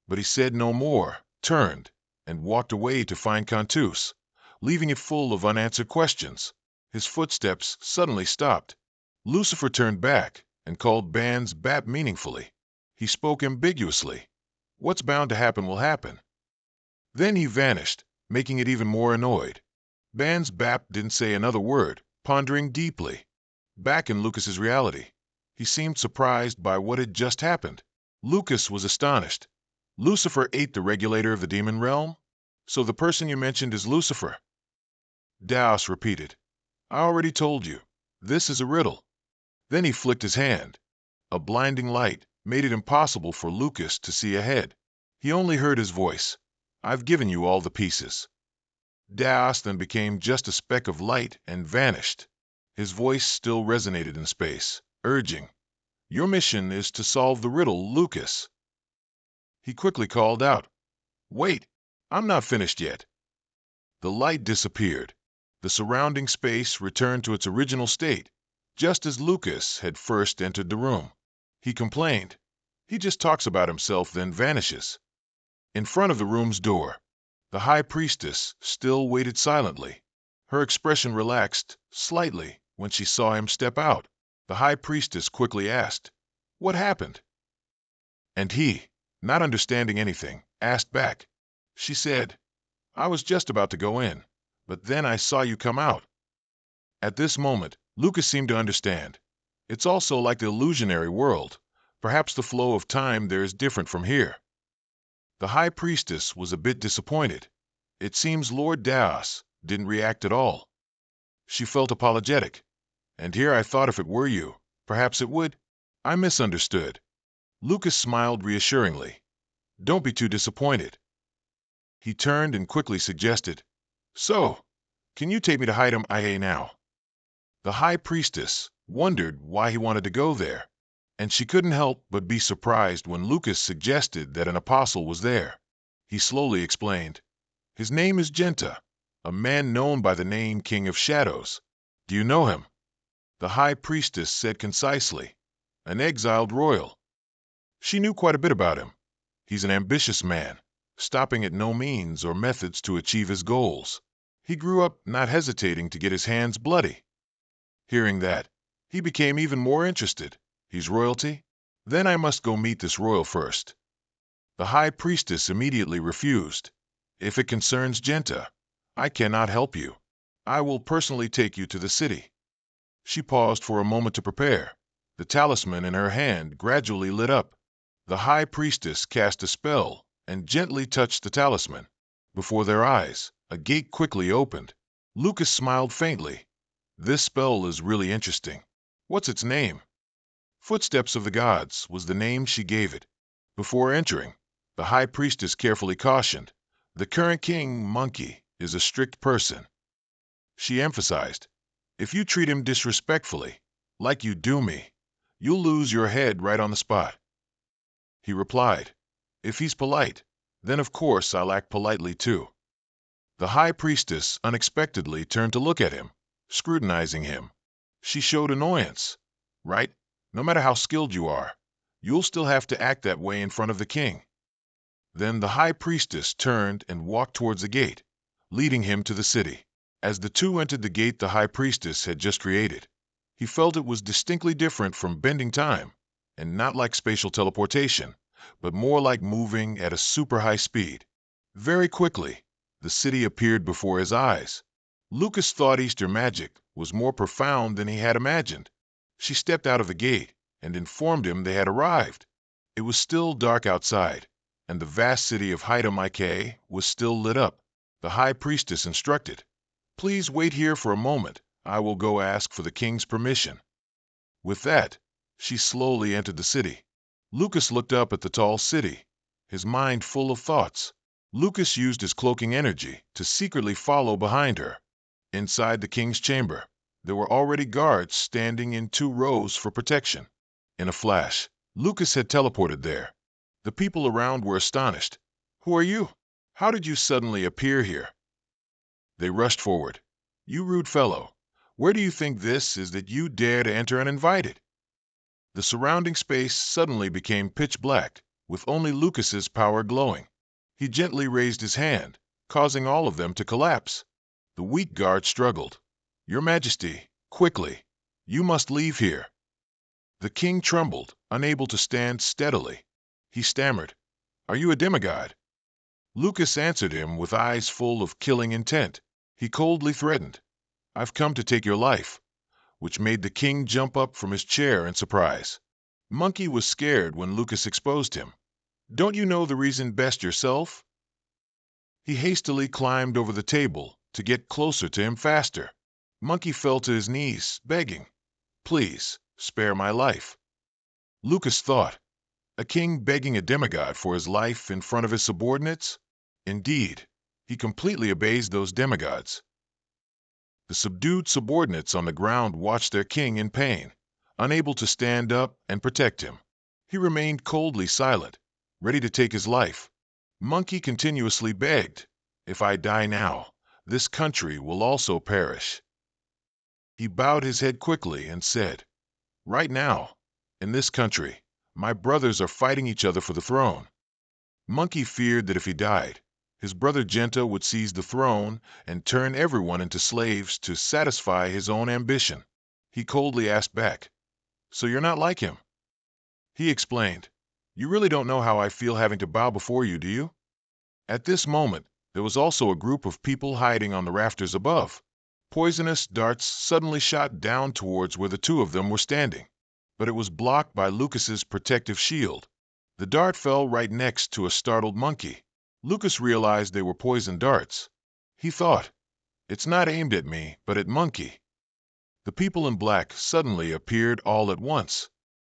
Speaker 1: But he said no more, turned, and walked away to find Cantus, leaving it full of unanswered questions. His footsteps suddenly stopped. Lucifer turned back and called Ban's Bap meaningfully. He spoke ambiguously. "What's bound to happen will happen." Then he vanished, making it even more annoyed. Ban's Bap didn't say another word, pondering deeply. Back in Lucas's reality, he seemed surprised by what had just happened. Lucas was astonished. "Lucifer ate the regulator of the demon realm? So the person you mentioned is Lucifer?" Daos repeated, "I already told you. This is a riddle. Then he flicked his hand. A blinding light made it impossible for Lucas to see ahead. He only heard his voice. I've given you all the pieces. Daos then became just a speck of light and vanished. His voice still resonated in space, urging, your mission is to solve the riddle, Lucas. He quickly called out, wait, I'm not finished yet. The light disappeared. The surrounding space returned to its original state, just as Lucas had first entered the room. He complained. He just talks about himself, then vanishes. In front of the room's door, the High Priestess still waited silently. Her expression relaxed slightly when she saw him step out. The High Priestess quickly asked, what happened? And he, not understanding anything, asked back. She said, I was just about to go in, but then I saw you come out. At this moment, Lucas seemed to understand. It's also like the illusionary world. Perhaps the flow of time there is different from here. The High Priestess was a bit disappointed. It seems Lord Daos didn't react at all. She felt apologetic. And here I thought if it were you, perhaps it would. I misunderstood. Lucas smiled reassuringly. Don't be too disappointed. He turned and quickly suggested, so, can you take me to Haidam IA now? The High Priestess wondered why he wanted to go there, and she couldn't help but be surprised when Lucas suggested that an apostle was there. He slowly explained, his name is Genta, a man known by the name King of Shadows. Do you know him? The High Priestess said concisely, an exiled royal. She knew quite a bit about him. He's an ambitious man, stopping at no means or methods to achieve his goals. He grew up not hesitating to get his hands bloody. Hearing that, he became even more interested. He's royalty? Then I must go meet this royal first. The High Priestess immediately refused. If it concerns Genta, I cannot help you. I will personally take you to the city. She paused for a moment to prepare. The talisman in her hand gradually lit up. The High Priestess cast a spell and gently touched the talisman. Before their eyes, a gate quickly opened. Lucas smiled faintly. This spell is really interesting. What's its name? Footsteps of the Gods was the name she gave it. Before entering, the High Priestess carefully cautioned, the current king, Monkey, is a strict person. She emphasized, if you treat him disrespectfully, like you do me, you'll lose your head right on the spot. He replied, if he's polite, then of course I'll act politely too. The High Priestess unexpectedly turned to look at him, scrutinizing him. She showed annoyance. Right? No matter how skilled you are, you'll still have to act that way in front of the king. Then the High Priestess turned and walked towards the gate, leading him to the city. As the two entered the gate the High Priestess had just created, he felt it was distinctly different from bending time, and not like spatial teleportation, but more like moving at a super high speed. Very quickly, the city appeared before his eyes. Lucas thought Easter magic was more profound than he had imagined. She stepped out of the gate and informed him they had arrived. It was still dark outside, and the vast city of Haidam Ik was still lit up. The High Priestess instructed, please wait here for a moment. I will go ask for the king's permission. With that, she slowly entered the city. Lucas looked up at the tall city, his mind full of thoughts. Lucas used his cloaking energy to secretly follow behind her. Inside the king's chamber, there were already guards standing in 2 rows for protection. In a flash, Lucas had teleported there. The people around were astonished. Who are you? How did you suddenly appear here? They rushed forward. You rude fellow, where do you think this is that you dare to enter uninvited? The surrounding space suddenly became pitch black, with only Lucas's power glowing. He gently raised his hand, causing all of them to collapse. The weak guard struggled. Your Majesty, quickly, you must leave here. The king trembled, unable to stand steadily. He stammered, are you a demigod? Lucas answered him with eyes full of killing intent. He coldly threatened, I've come to take your life, which made the king jump up from his chair in surprise. Monkey was scared when Lucas exposed him. Don't you know the reason best yourself? He hastily climbed over the table to get closer to him faster. Monkey fell to his knees, begging, Please, spare my life. Lucas thought, a king begging a demigod for his life in front of his subordinates? Indeed, he completely obeys those demigods. The subdued subordinates on the ground watched their king in pain, unable to stand up and protect him. He remained coldly silent, ready to take his life. Monkey continuously begged, if I die now, this country will also perish. He bowed his head quickly and said, right now, in this country, my brothers are fighting each other for the throne. Monkey feared that if he died, his brother Genta would seize the throne and turn everyone into slaves to satisfy his own ambition. He coldly asked back, so you're not like him? He explained, you really don't know how I feel having to bow before you, do you? At this moment, there was also a group of people hiding on the rafters above. Poisonous darts suddenly shot down towards where the two of them were standing, but it was blocked by Lucas's protective shield. The dart fell right next to a startled monkey. Lucas realized they were poison darts. He thought, it's not aimed at me, but at Monkey. The people in black suddenly appeared all at once.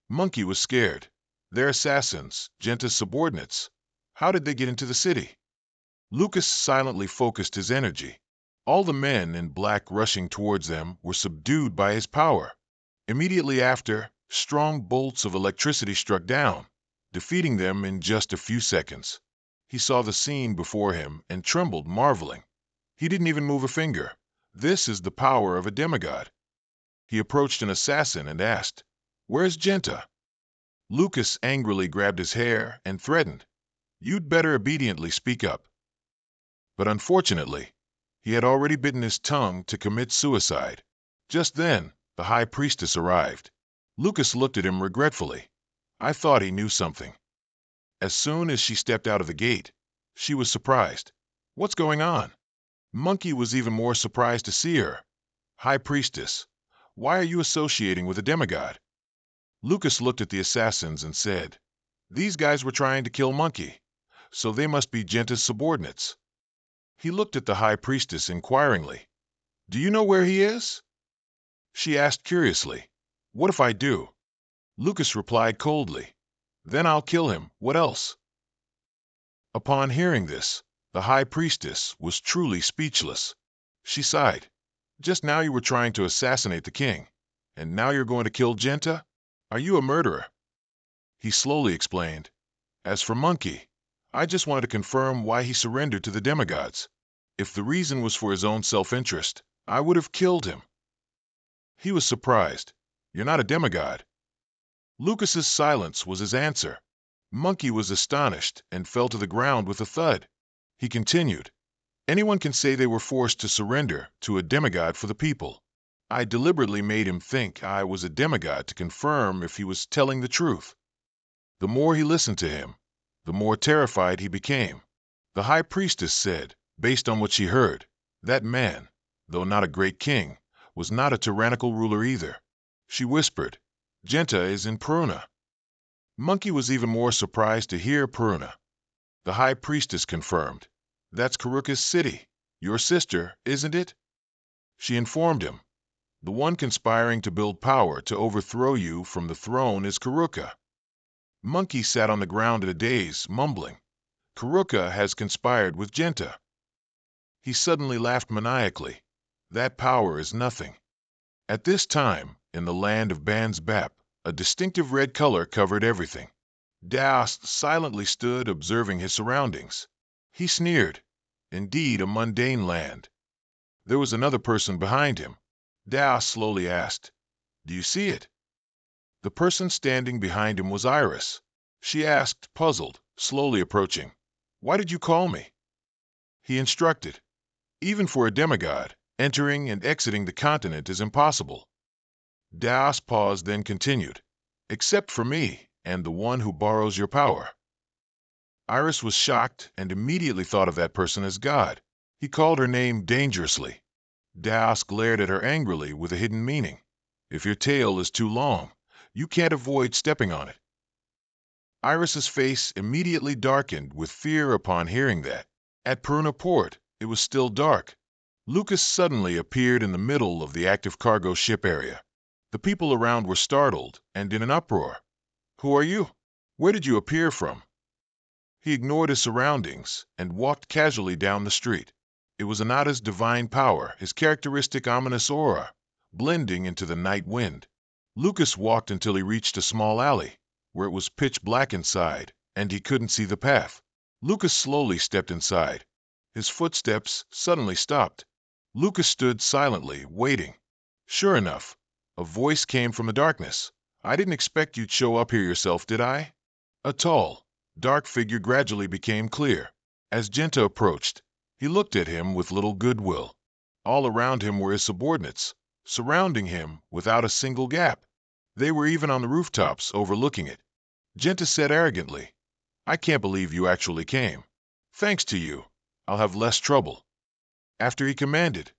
Speaker 1: Monkey was scared. They're assassins, Genta's subordinates. How did they get into the city? Lucas silently focused his energy. All the men in black rushing towards them were subdued by his power. Immediately after, strong bolts of electricity struck down, defeating them in just a few seconds. He saw the scene before him and trembled, marveling. He didn't even move a finger. This is the power of a demigod. He approached an assassin and asked, where's Genta? Lucas angrily grabbed his hair and threatened, you'd better obediently speak up. But unfortunately, he had already bitten his tongue to commit suicide. Just then, the high priestess arrived. Lucas looked at him regretfully. I thought he knew something. As soon as she stepped out of the gate, she was surprised. What's going on? Monkey was even more surprised to see her. High priestess, why are you associating with a demigod? Lucas looked at the assassins and said, these guys were trying to kill Monkey, so they must be Genta's subordinates. He looked at the high priestess inquiringly. Do you know where he is? She asked curiously. What if I do? Lucas replied coldly. Then I'll kill him. What else? Upon hearing this, the high priestess was truly speechless. She sighed. Just now you were trying to assassinate the king, and now you're going to kill Genta? Are you a murderer? He slowly explained. As for Monkey, I just wanted to confirm why he surrendered to the demigods. If the reason was for his own self-interest, I would have killed him. He was surprised. You're not a demigod. Lucas's silence was his answer. Monkey was astonished and fell to the ground with a thud. He continued, anyone can say they were forced to surrender to a demigod for the people. I deliberately made him think I was a demigod to confirm if he was telling the truth. The more he listened to him, the more terrified he became. The high priestess said, based on what she heard, that man, though not a great king, was not a tyrannical ruler either. She whispered, Genta is in Peruna. Monkey was even more surprised to hear Peruna. The high priestess confirmed, that's Karuka's city, your sister, isn't it? She informed him, the one conspiring to build power to overthrow you from the throne is Karuka. Monkey sat on the ground in a daze, mumbling, Karuka has conspired with Genta. He suddenly laughed maniacally. That power is nothing. At this time, in the land of Ban's Bap, a distinctive red color covered everything. Daos silently stood observing his surroundings. He sneered. Indeed, a mundane land. There was another person behind him. Daos slowly asked, do you see it? The person standing behind him was Iris. She asked, puzzled, slowly approaching, why did you call me? He instructed, even for a demigod, entering and exiting the continent is impossible. Daos paused, then continued, except for me and the one who borrows your power. Iris was shocked and immediately thought of that person as God. He called her name dangerously. Daos glared at her angrily with a hidden meaning. If your tail is too long, you can't avoid stepping on it. Iris's face immediately darkened with fear upon hearing that. At Peruna Port, it was still dark. Lucas suddenly appeared in the middle of the active cargo ship area. The people around were startled and in an uproar. "Who are you? Where did you appear from?" He ignored his surroundings and walked casually down the street. It was Anata's divine power, his characteristic ominous aura, blending into the night wind. Lucas walked until he reached a small alley, where it was pitch black inside, and he couldn't see the path. Lucas slowly stepped inside. His footsteps suddenly stopped. Lucas stood silently, waiting. Sure enough, a voice came from the darkness. "I didn't expect you'd show up here yourself, did I?" A tall, dark figure gradually became clear. As Genta approached, he looked at him with little goodwill. All around him were his subordinates, surrounding him without a single gap. They were even on the rooftops overlooking it. Genta said arrogantly, "I can't believe you actually came. Thanks to you, I'll have less trouble." After he commanded,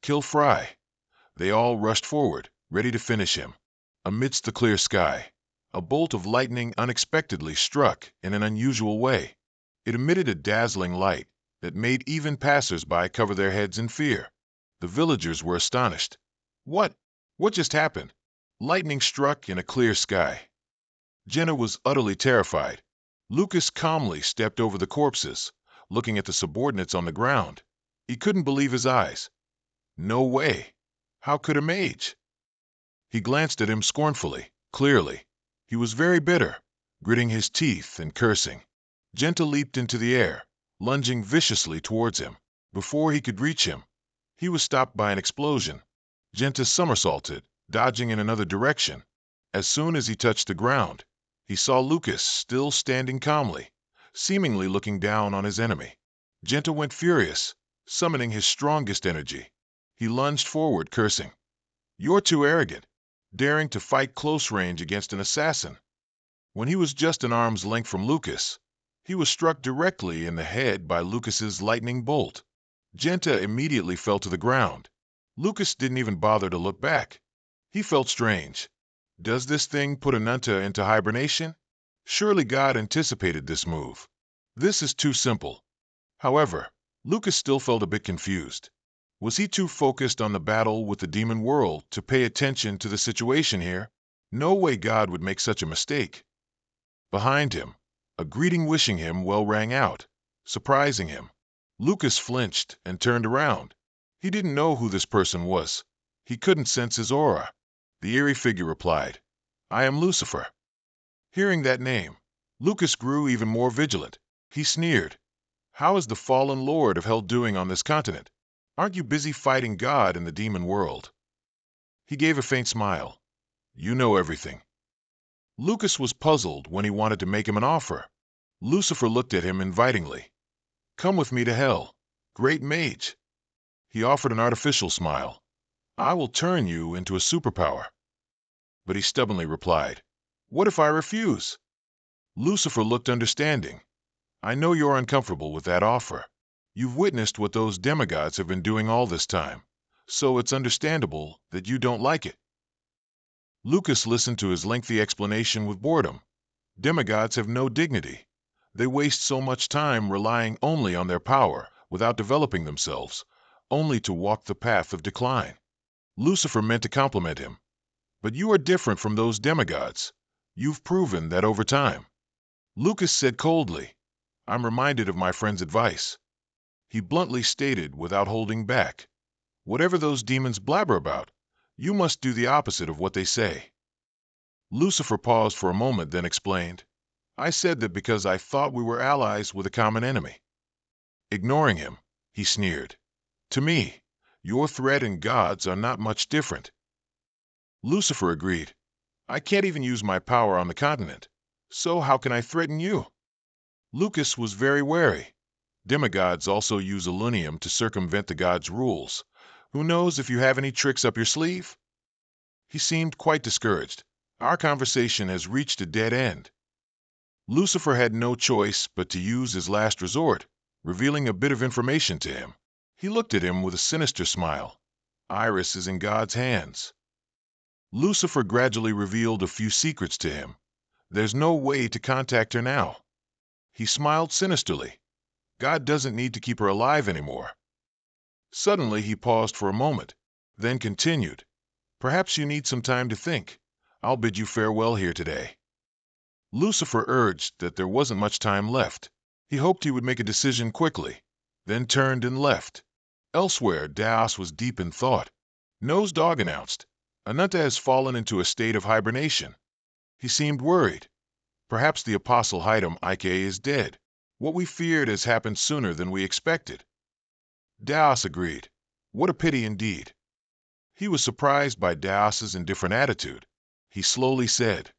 Speaker 1: "Kill Frey," they all rushed forward, ready to finish him. Amidst the clear sky, a bolt of lightning unexpectedly struck in an unusual way. It emitted a dazzling light that made even passers-by cover their heads in fear. The villagers were astonished. What just happened?" Lightning struck in a clear sky. Jenna was utterly terrified. Lucas calmly stepped over the corpses, looking at the subordinates on the ground. He couldn't believe his eyes. No way. How could a mage? He glanced at him scornfully, clearly. He was very bitter, gritting his teeth and cursing. Genta leaped into the air, lunging viciously towards him. Before he could reach him, he was stopped by an explosion. Genta somersaulted, dodging in another direction. As soon as he touched the ground, he saw Lucas still standing calmly, seemingly looking down on his enemy. Genta went furious, summoning his strongest energy. He lunged forward, cursing. "You're too arrogant, daring to fight close range against an assassin." When he was just an arm's length from Lucas, he was struck directly in the head by Lucas's lightning bolt. Genta immediately fell to the ground. Lucas didn't even bother to look back. He felt strange. Does this thing put Ananta into hibernation? Surely God anticipated this move. This is too simple. However, Lucas still felt a bit confused. Was he too focused on the battle with the demon world to pay attention to the situation here? No way God would make such a mistake. Behind him, a greeting wishing him well rang out, surprising him. Lucas flinched and turned around. He didn't know who this person was. He couldn't sense his aura. The eerie figure replied, "I am Lucifer." Hearing that name, Lucas grew even more vigilant. He sneered, "How is the fallen lord of hell doing on this continent? Aren't you busy fighting God in the demon world?" He gave a faint smile. "You know everything." Lucas was puzzled when he wanted to make him an offer. Lucifer looked at him invitingly. "Come with me to hell, great mage." He offered an artificial smile. "I will turn you into a superpower." But he stubbornly replied, "What if I refuse?" Lucifer looked understanding. "I know you're uncomfortable with that offer. You've witnessed what those demigods have been doing all this time, so it's understandable that you don't like it." Lucas listened to his lengthy explanation with boredom. Demigods have no dignity. They waste so much time relying only on their power without developing themselves, only to walk the path of decline. Lucifer meant to compliment him. "But you are different from those demigods. You've proven that over time." Lucas said coldly, "I'm reminded of my friend's advice." He bluntly stated without holding back, "Whatever those demons blabber about, you must do the opposite of what they say." Lucifer paused for a moment, then explained, "I said that because I thought we were allies with a common enemy." Ignoring him, he sneered, "To me, your threat and God's are not much different." Lucifer agreed, "I can't even use my power on the continent, so how can I threaten you?" Lucas was very wary. Demigods also use Elunium to circumvent the god's rules. Who knows if you have any tricks up your sleeve? He seemed quite discouraged. Our conversation has reached a dead end. Lucifer had no choice but to use his last resort, revealing a bit of information to him. He looked at him with a sinister smile. Iris is in God's hands. Lucifer gradually revealed a few secrets to him. There's no way to contact her now. He smiled sinisterly. God doesn't need to keep her alive anymore. Suddenly he paused for a moment, then continued, Perhaps you need some time to think. I'll bid you farewell here today." Lucifer urged that there wasn't much time left. He hoped he would make a decision quickly, then turned and left. Elsewhere, Daos was deep in thought. Nose Dog announced, "Ananta has fallen into a state of hibernation." He seemed worried. Perhaps the Apostle Haidam Ike is dead. What we feared has happened sooner than we expected. Daos agreed. What a pity indeed. He was surprised by Daos's indifferent attitude. He slowly said,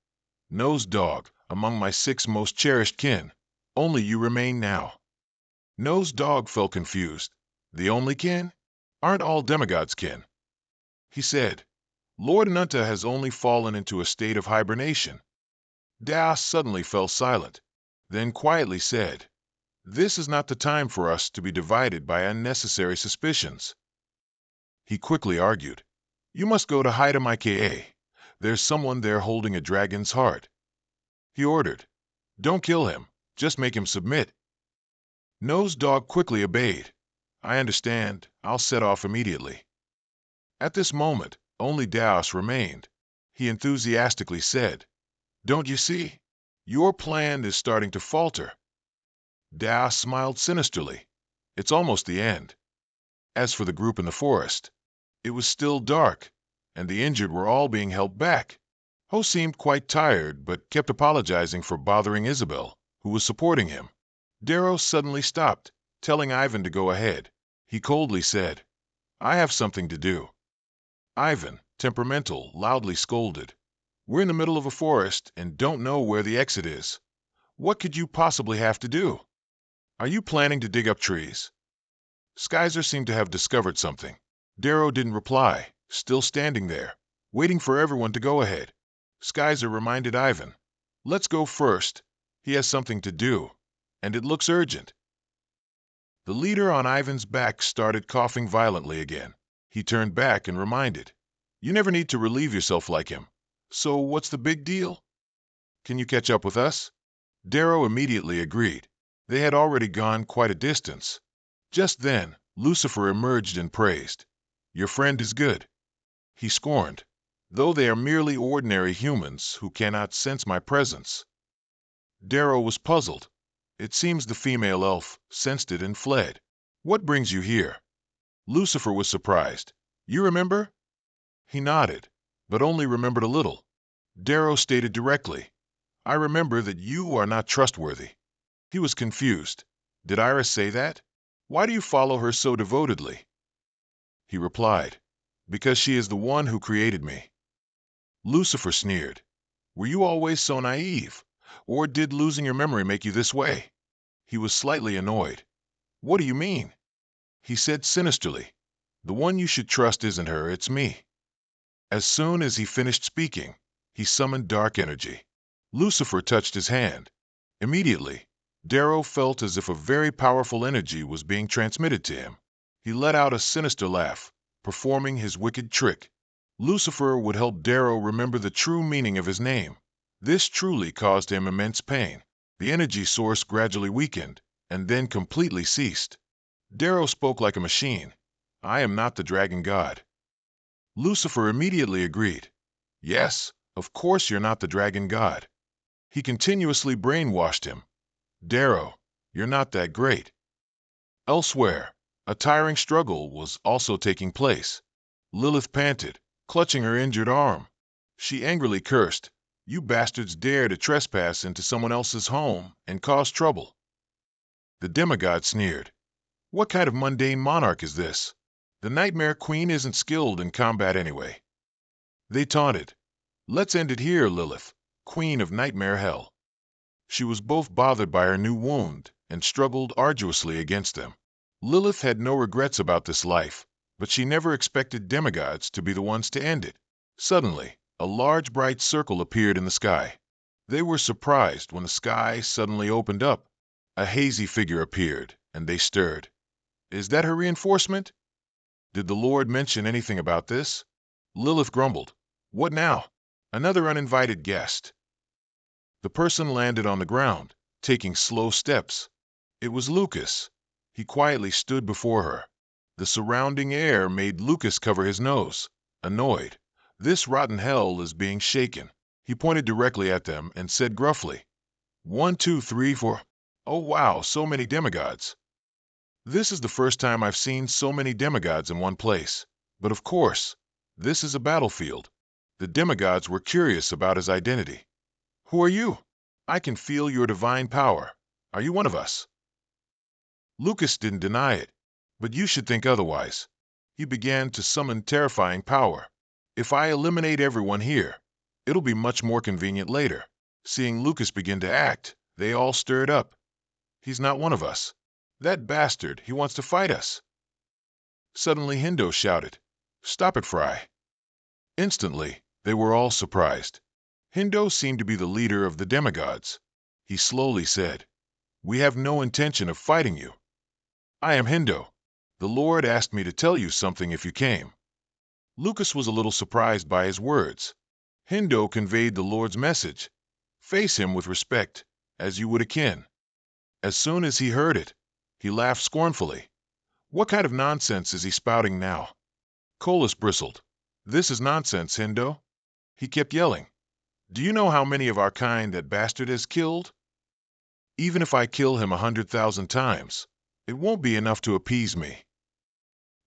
Speaker 1: "Nose Dog, among my 6 most cherished kin, only you remain now." Nose Dog felt confused. The only kin? Aren't all demigods kin? He said, "Lord Ananta has only fallen into a state of hibernation." Daos suddenly fell silent, then quietly said, "This is not the time for us to be divided by unnecessary suspicions." He quickly argued, "You must go to Haidam Ika. There's someone there holding a dragon's heart." He ordered, "Don't kill him, just make him submit." Nose Dog quickly obeyed. "I understand. I'll set off immediately." At this moment, only Daos remained. He enthusiastically said, "Don't you see? Your plan is starting to falter." Daos smiled sinisterly. "It's almost the end." As for the group in the forest, it was still dark, and the injured were all being helped back. Ho seemed quite tired, but kept apologizing for bothering Isabel, who was supporting him. Darrow suddenly stopped, telling Ivan to go ahead. He coldly said, "I have something to do." Ivan, temperamental, loudly scolded, "We're in the middle of a forest and don't know where the exit is. What could you possibly have to do? Are you planning to dig up trees?" Skyzer seemed to have discovered something. Darrow didn't reply, still standing there, waiting for everyone to go ahead. Skyzer reminded Ivan, "Let's go first. He has something to do, and it looks urgent." The leader on Ivan's back started coughing violently again. He turned back and reminded, "You never need to relieve yourself like him. So what's the big deal? Can you catch up with us?" Darrow immediately agreed. They had already gone quite a distance. Just then, Lucifer emerged and praised, "Your friend is good." He scorned, "Though they are merely ordinary humans who cannot sense my presence." Darrow was puzzled. It seems the female elf sensed it and fled. "What brings you here?" Lucifer was surprised. "You remember?" He nodded, but only remembered a little. Darrow stated directly, "I remember that you are not trustworthy." He was confused. "Did Iris say that? Why do you follow her so devotedly?" He replied, "Because she is the one who created me." Lucifer sneered, "Were you always so naive? Or did losing your memory make you this way?" He was slightly annoyed. "What do you mean?" He said sinisterly, "The one you should trust isn't her, it's me." As soon as he finished speaking, he summoned dark energy. Lucifer touched his hand. Immediately, Darrow felt as if a very powerful energy was being transmitted to him. He let out a sinister laugh, performing his wicked trick. Lucifer would help Darrow remember the true meaning of his name. This truly caused him immense pain. The energy source gradually weakened, and then completely ceased. Darrow spoke like a machine. "I am not the dragon god." Lucifer immediately agreed. "Yes, of course you're not the dragon god." He continuously brainwashed him. "Darrow, you're not that great." Elsewhere, a tiring struggle was also taking place. Lilith panted, clutching her injured arm. She angrily cursed, "You bastards dare to trespass into someone else's home and cause trouble." The demigod sneered, "What kind of mundane monarch is this? The Nightmare Queen isn't skilled in combat anyway." They taunted, "Let's end it here, Lilith, Queen of Nightmare Hell." She was both bothered by her new wound and struggled arduously against them. Lilith had no regrets about this life, but she never expected demigods to be the ones to end it. Suddenly, a large bright circle appeared in the sky. They were surprised when the sky suddenly opened up. A hazy figure appeared, and they stirred. "Is that her reinforcement? Did the Lord mention anything about this?" Lilith grumbled, "What now? Another uninvited guest." The person landed on the ground, taking slow steps. It was Lucas. He quietly stood before her. The surrounding air made Lucas cover his nose, annoyed. This rotten hell is being shaken. He pointed directly at them and said gruffly, 1, 2, 3, 4. Oh wow, so many demigods. This is the first time I've seen so many demigods in one place. But of course, this is a battlefield. The demigods were curious about his identity. Who are you? I can feel your divine power. Are you one of us? Lucas didn't deny it, but you should think otherwise. He began to summon terrifying power. If I eliminate everyone here, it'll be much more convenient later. Seeing Lucas begin to act, they all stirred up. He's not one of us. That bastard, he wants to fight us. Suddenly Hindo shouted, Stop it, Frey. Instantly, they were all surprised. Hindo seemed to be the leader of the demigods. He slowly said, We have no intention of fighting you. I am Hindo. The Lord asked me to tell you something if you came. Lucas was a little surprised by his words. Hindo conveyed the Lord's message. Face him with respect, as you would a kin. As soon as he heard it, he laughed scornfully. What kind of nonsense is he spouting now? Colas bristled. This is nonsense, Hindo. He kept yelling. Do you know how many of our kind that bastard has killed? Even if I kill him 100,000 times, it won't be enough to appease me.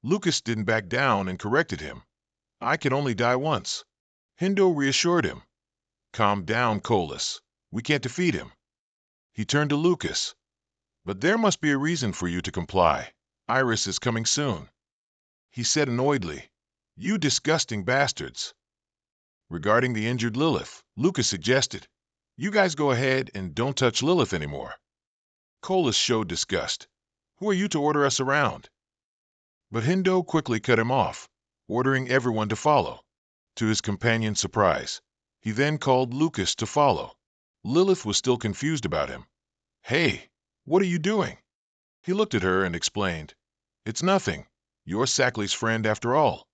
Speaker 1: Lucas didn't back down and corrected him. I can only die once. Hindo reassured him. Calm down, Colas. We can't defeat him. He turned to Lucas. But there must be a reason for you to comply. Iris is coming soon. He said annoyedly, You disgusting bastards. Regarding the injured Lilith, Lucas suggested, You guys go ahead and don't touch Lilith anymore. Colas showed disgust. Who are you to order us around? But Hindo quickly cut him off, ordering everyone to follow. To his companion's surprise, he then called Lucas to follow. Lilith was still confused about him. Hey, what are you doing? He looked at her and explained, It's nothing. You're Sackley's friend after all.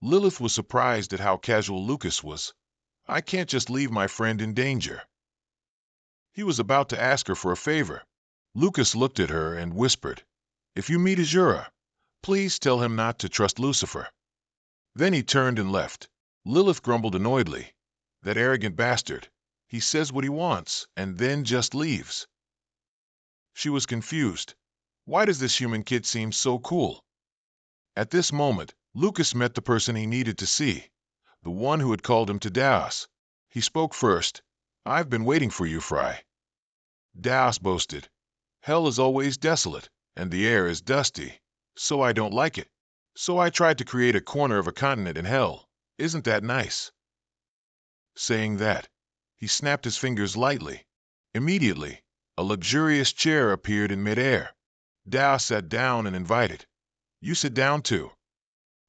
Speaker 1: Lilith was surprised at how casual Lucas was. I can't just leave my friend in danger. He was about to ask her for a favor. Lucas looked at her and whispered, If you meet Azura, please tell him not to trust Lucifer. Then he turned and left. Lilith grumbled annoyedly. That arrogant bastard. He says what he wants and then just leaves. She was confused. Why does this human kid seem so cool? At this moment, Lucas met the person he needed to see, the one who had called him to Daos. He spoke first. I've been waiting for you, Frey. Daos boasted. Hell is always desolate, and the air is dusty, so I don't like it. So I tried to create a corner of a continent in hell. Isn't that nice? Saying that, he snapped his fingers lightly. Immediately, a luxurious chair appeared in midair. Daos sat down and invited. You sit down too.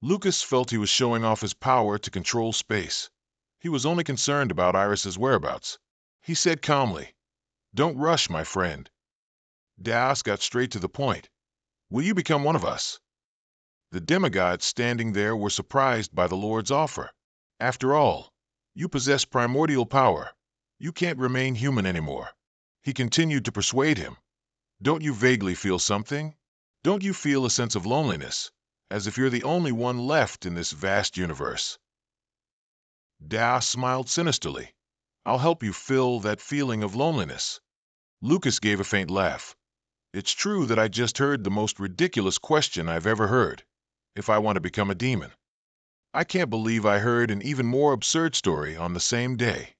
Speaker 1: Lucas felt he was showing off his power to control space. He was only concerned about Iris's whereabouts. He said calmly, Don't rush, my friend. Daos got straight to the point. Will you become one of us? The demigods standing there were surprised by the Lord's offer. After all, you possess primordial power. You can't remain human anymore. He continued to persuade him. Don't you vaguely feel something? Don't you feel a sense of loneliness, as if you're the only one left in this vast universe? Daos smiled sinisterly. I'll help you fill that feeling of loneliness. Lucas gave a faint laugh. It's true that I just heard the most ridiculous question I've ever heard. If I want to become a demon. I can't believe I heard an even more absurd story on the same day.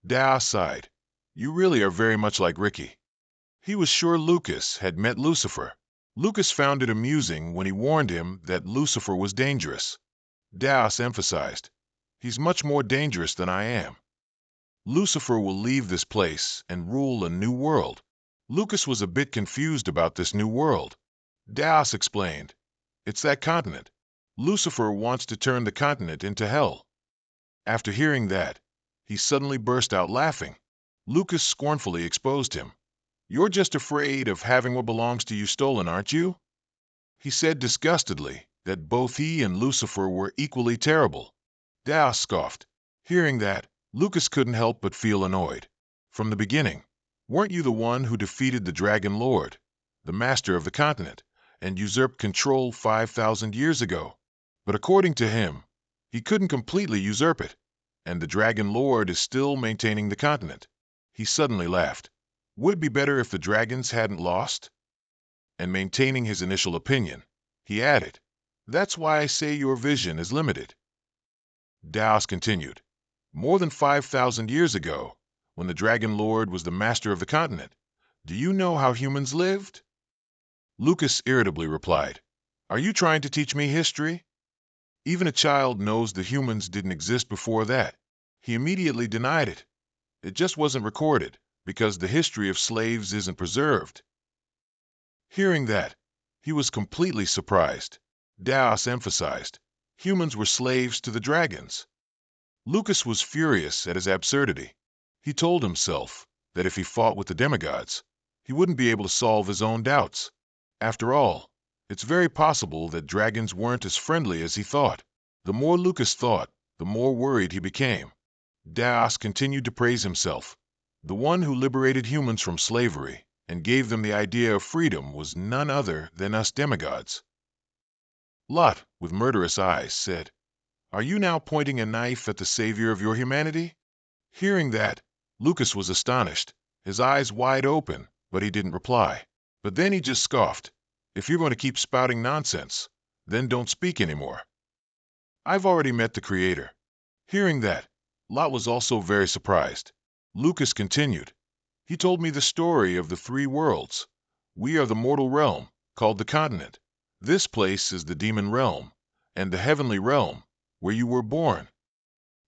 Speaker 1: Daos sighed. You really are very much like Ricky. He was sure Lucas had met Lucifer. Lucas found it amusing when he warned him that Lucifer was dangerous. Daos emphasized, He's much more dangerous than I am. Lucifer will leave this place and rule a new world. Lucas was a bit confused about this new world. Daos explained, It's that continent. Lucifer wants to turn the continent into hell. After hearing that, he suddenly burst out laughing. Lucas scornfully exposed him. You're just afraid of having what belongs to you stolen, aren't you? He said disgustedly that both he and Lucifer were equally terrible. Daos scoffed. Hearing that, Lucas couldn't help but feel annoyed. From the beginning, weren't you the one who defeated the Dragon Lord, the master of the continent, and usurped control 5,000 years ago? But according to him, He couldn't completely usurp it, and the Dragon Lord is still maintaining the continent. He suddenly laughed. Would it be better if the dragons hadn't lost? And maintaining his initial opinion, he added, "That's why I say your vision is limited." Daos continued, "More than 5,000 years ago, when the Dragon Lord was the master of the continent, do you know how humans lived?" Lucas irritably replied, "Are you trying to teach me history? Even a child knows the humans didn't exist before that." He immediately denied it. It just wasn't recorded, because the history of slaves isn't preserved. Hearing that, he was completely surprised. Daos emphasized, humans were slaves to the dragons. Lucas was furious at his absurdity. He told himself that if he fought with the demigods, he wouldn't be able to solve his own doubts. After all, it's very possible that dragons weren't as friendly as he thought. The more Lucas thought, the more worried he became. Daos continued to praise himself. The one who liberated humans from slavery and gave them the idea of freedom was none other than us demigods. Lot, with murderous eyes, said, "Are you now pointing a knife at the savior of your humanity?" Hearing that, Lucas was astonished, his eyes wide open, but he didn't reply. But then he just scoffed. "If you're going to keep spouting nonsense, then don't speak anymore. I've already met the Creator." Hearing that, Lot was also very surprised. Lucas continued, "He told me the story of the three worlds. We are the mortal realm, called the continent. This place is the demon realm, and the heavenly realm, where you were born.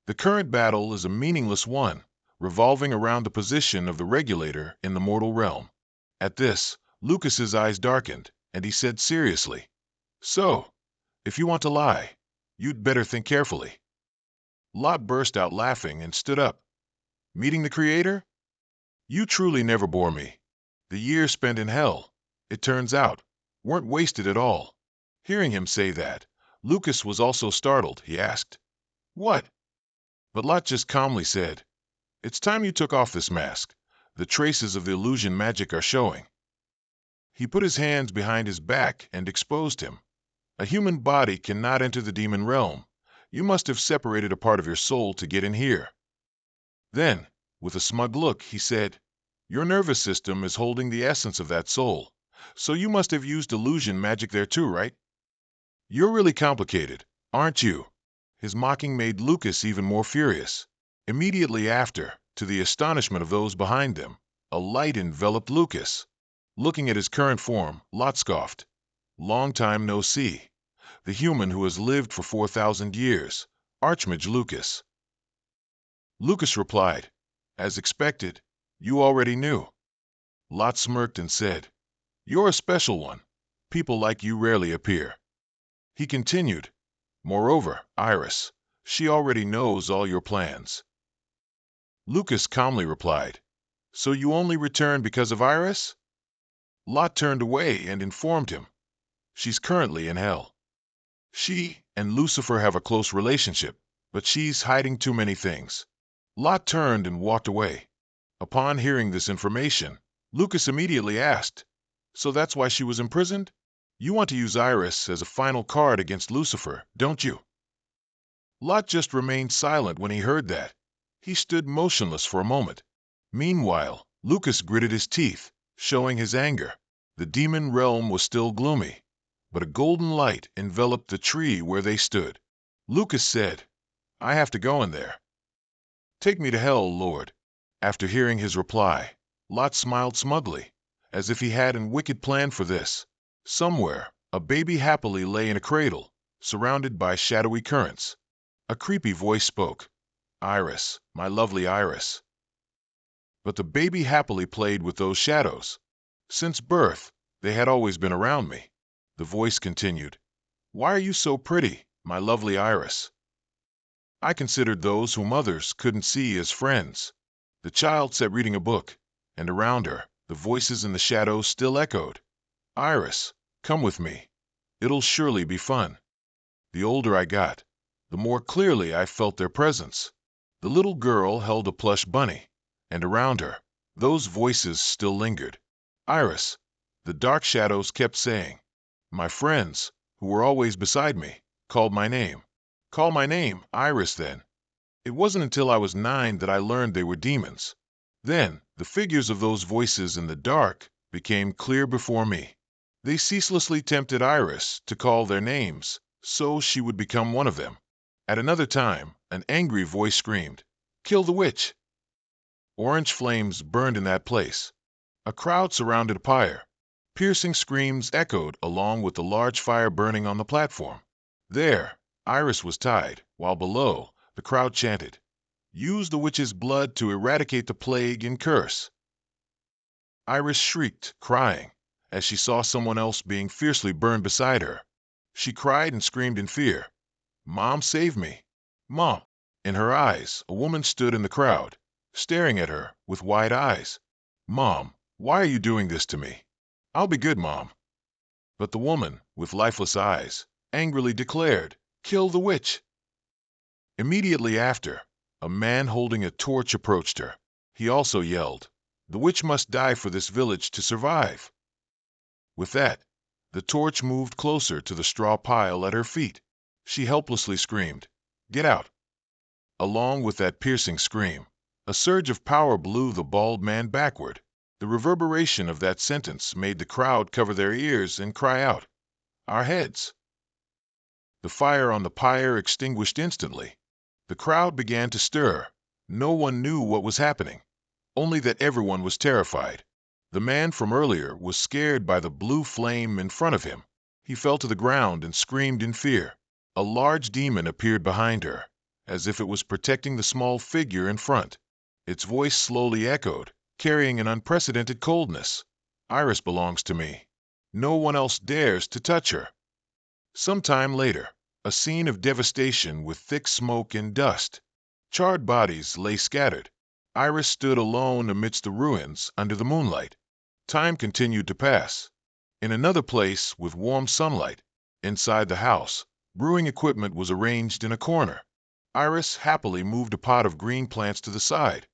Speaker 1: The current battle is a meaningless one, revolving around the position of the regulator in the mortal realm." At this, Lucas's eyes darkened, and he said seriously, "So, if you want to lie, you'd better think carefully." Lot burst out laughing and stood up. "Meeting the Creator? You truly never bore me. The years spent in hell, it turns out, weren't wasted at all." Hearing him say that, Lucas was also startled. He asked, "What?" But Lot just calmly said, "It's time you took off this mask. The traces of the illusion magic are showing." He put his hands behind his back and exposed him. "A human body cannot enter the demon realm. You must have separated a part of your soul to get in here." Then, with a smug look, he said, "Your nervous system is holding the essence of that soul, so you must have used illusion magic there too, right? You're really complicated, aren't you?" His mocking made Lucas even more furious. Immediately after, to the astonishment of those behind them, a light enveloped Lucas. Looking at his current form, Lot scoffed. "Long time no see. The human who has lived for 4,000 years, Archmage Lucas." Lucas replied, "As expected, you already knew." Lot smirked and said, "You're a special one. People like you rarely appear." He continued, "Moreover, Iris, she already knows all your plans." Lucas calmly replied, "So you only returned because of Iris?" Lot turned away and informed him, "She's currently in hell. She and Lucifer have a close relationship, but she's hiding too many things." Lot turned and walked away. Upon hearing this information, Lucas immediately asked, "So that's why she was imprisoned? You want to use Iris as a final card against Lucifer, don't you?" Lot just remained silent when he heard that. He stood motionless for a moment. Meanwhile, Lucas gritted his teeth, showing his anger. The demon realm was still gloomy, but a golden light enveloped the tree where they stood. Lucas said, "I have to go in there." "Take me to hell, Lord." After hearing his reply, Lot smiled smugly, as if he had a wicked plan for this. Somewhere, a baby happily lay in a cradle, surrounded by shadowy currents. A creepy voice spoke, "Iris, my lovely Iris." But the baby happily played with those shadows. "Since birth, they had always been around me." The voice continued, "Why are you so pretty, my lovely Iris?" I considered those whom others couldn't see as friends. The child sat reading a book, and around her, the voices in the shadows still echoed, "Iris, come with me. It'll surely be fun." The older I got, the more clearly I felt their presence. The little girl held a plush bunny, and around her, those voices still lingered. "Iris," the dark shadows kept saying. My friends, who were always beside me, called my name. Call my name, Iris, then. It wasn't until I was 9 that I learned they were demons. Then, the figures of those voices in the dark became clear before me. They ceaselessly tempted Iris to call their names, so she would become one of them. At another time, an angry voice screamed, "Kill the witch!" Orange flames burned in that place. A crowd surrounded a pyre. Piercing screams echoed along with the large fire burning on the platform. There, Iris was tied, while below, the crowd chanted, "Use the witch's blood to eradicate the plague and curse." Iris shrieked, crying, as she saw someone else being fiercely burned beside her. She cried and screamed in fear, "Mom, save me! Mom!" In her eyes, a woman stood in the crowd, staring at her with wide eyes. "Mom, why are you doing this to me? I'll be good, Mom." But the woman, with lifeless eyes, angrily declared, "Kill the witch!" Immediately after, a man holding a torch approached her. He also yelled, "The witch must die for this village to survive." With that, the torch moved closer to the straw pile at her feet. She helplessly screamed, "Get out!" Along with that piercing scream, a surge of power blew the bald man backward. The reverberation of that sentence made the crowd cover their ears and cry out, "Our heads!" The fire on the pyre extinguished instantly. The crowd began to stir. No one knew what was happening, only that everyone was terrified. The man from earlier was scared by the blue flame in front of him. He fell to the ground and screamed in fear. A large demon appeared behind her, as if it was protecting the small figure in front. Its voice slowly echoed, carrying an unprecedented coldness. "Iris belongs to me. No one else dares to touch her." Some time later, a scene of devastation with thick smoke and dust. Charred bodies lay scattered. Iris stood alone amidst the ruins under the moonlight. Time continued to pass. In another place with warm sunlight, inside the house, brewing equipment was arranged in a corner. Iris happily moved a pot of green plants to the side.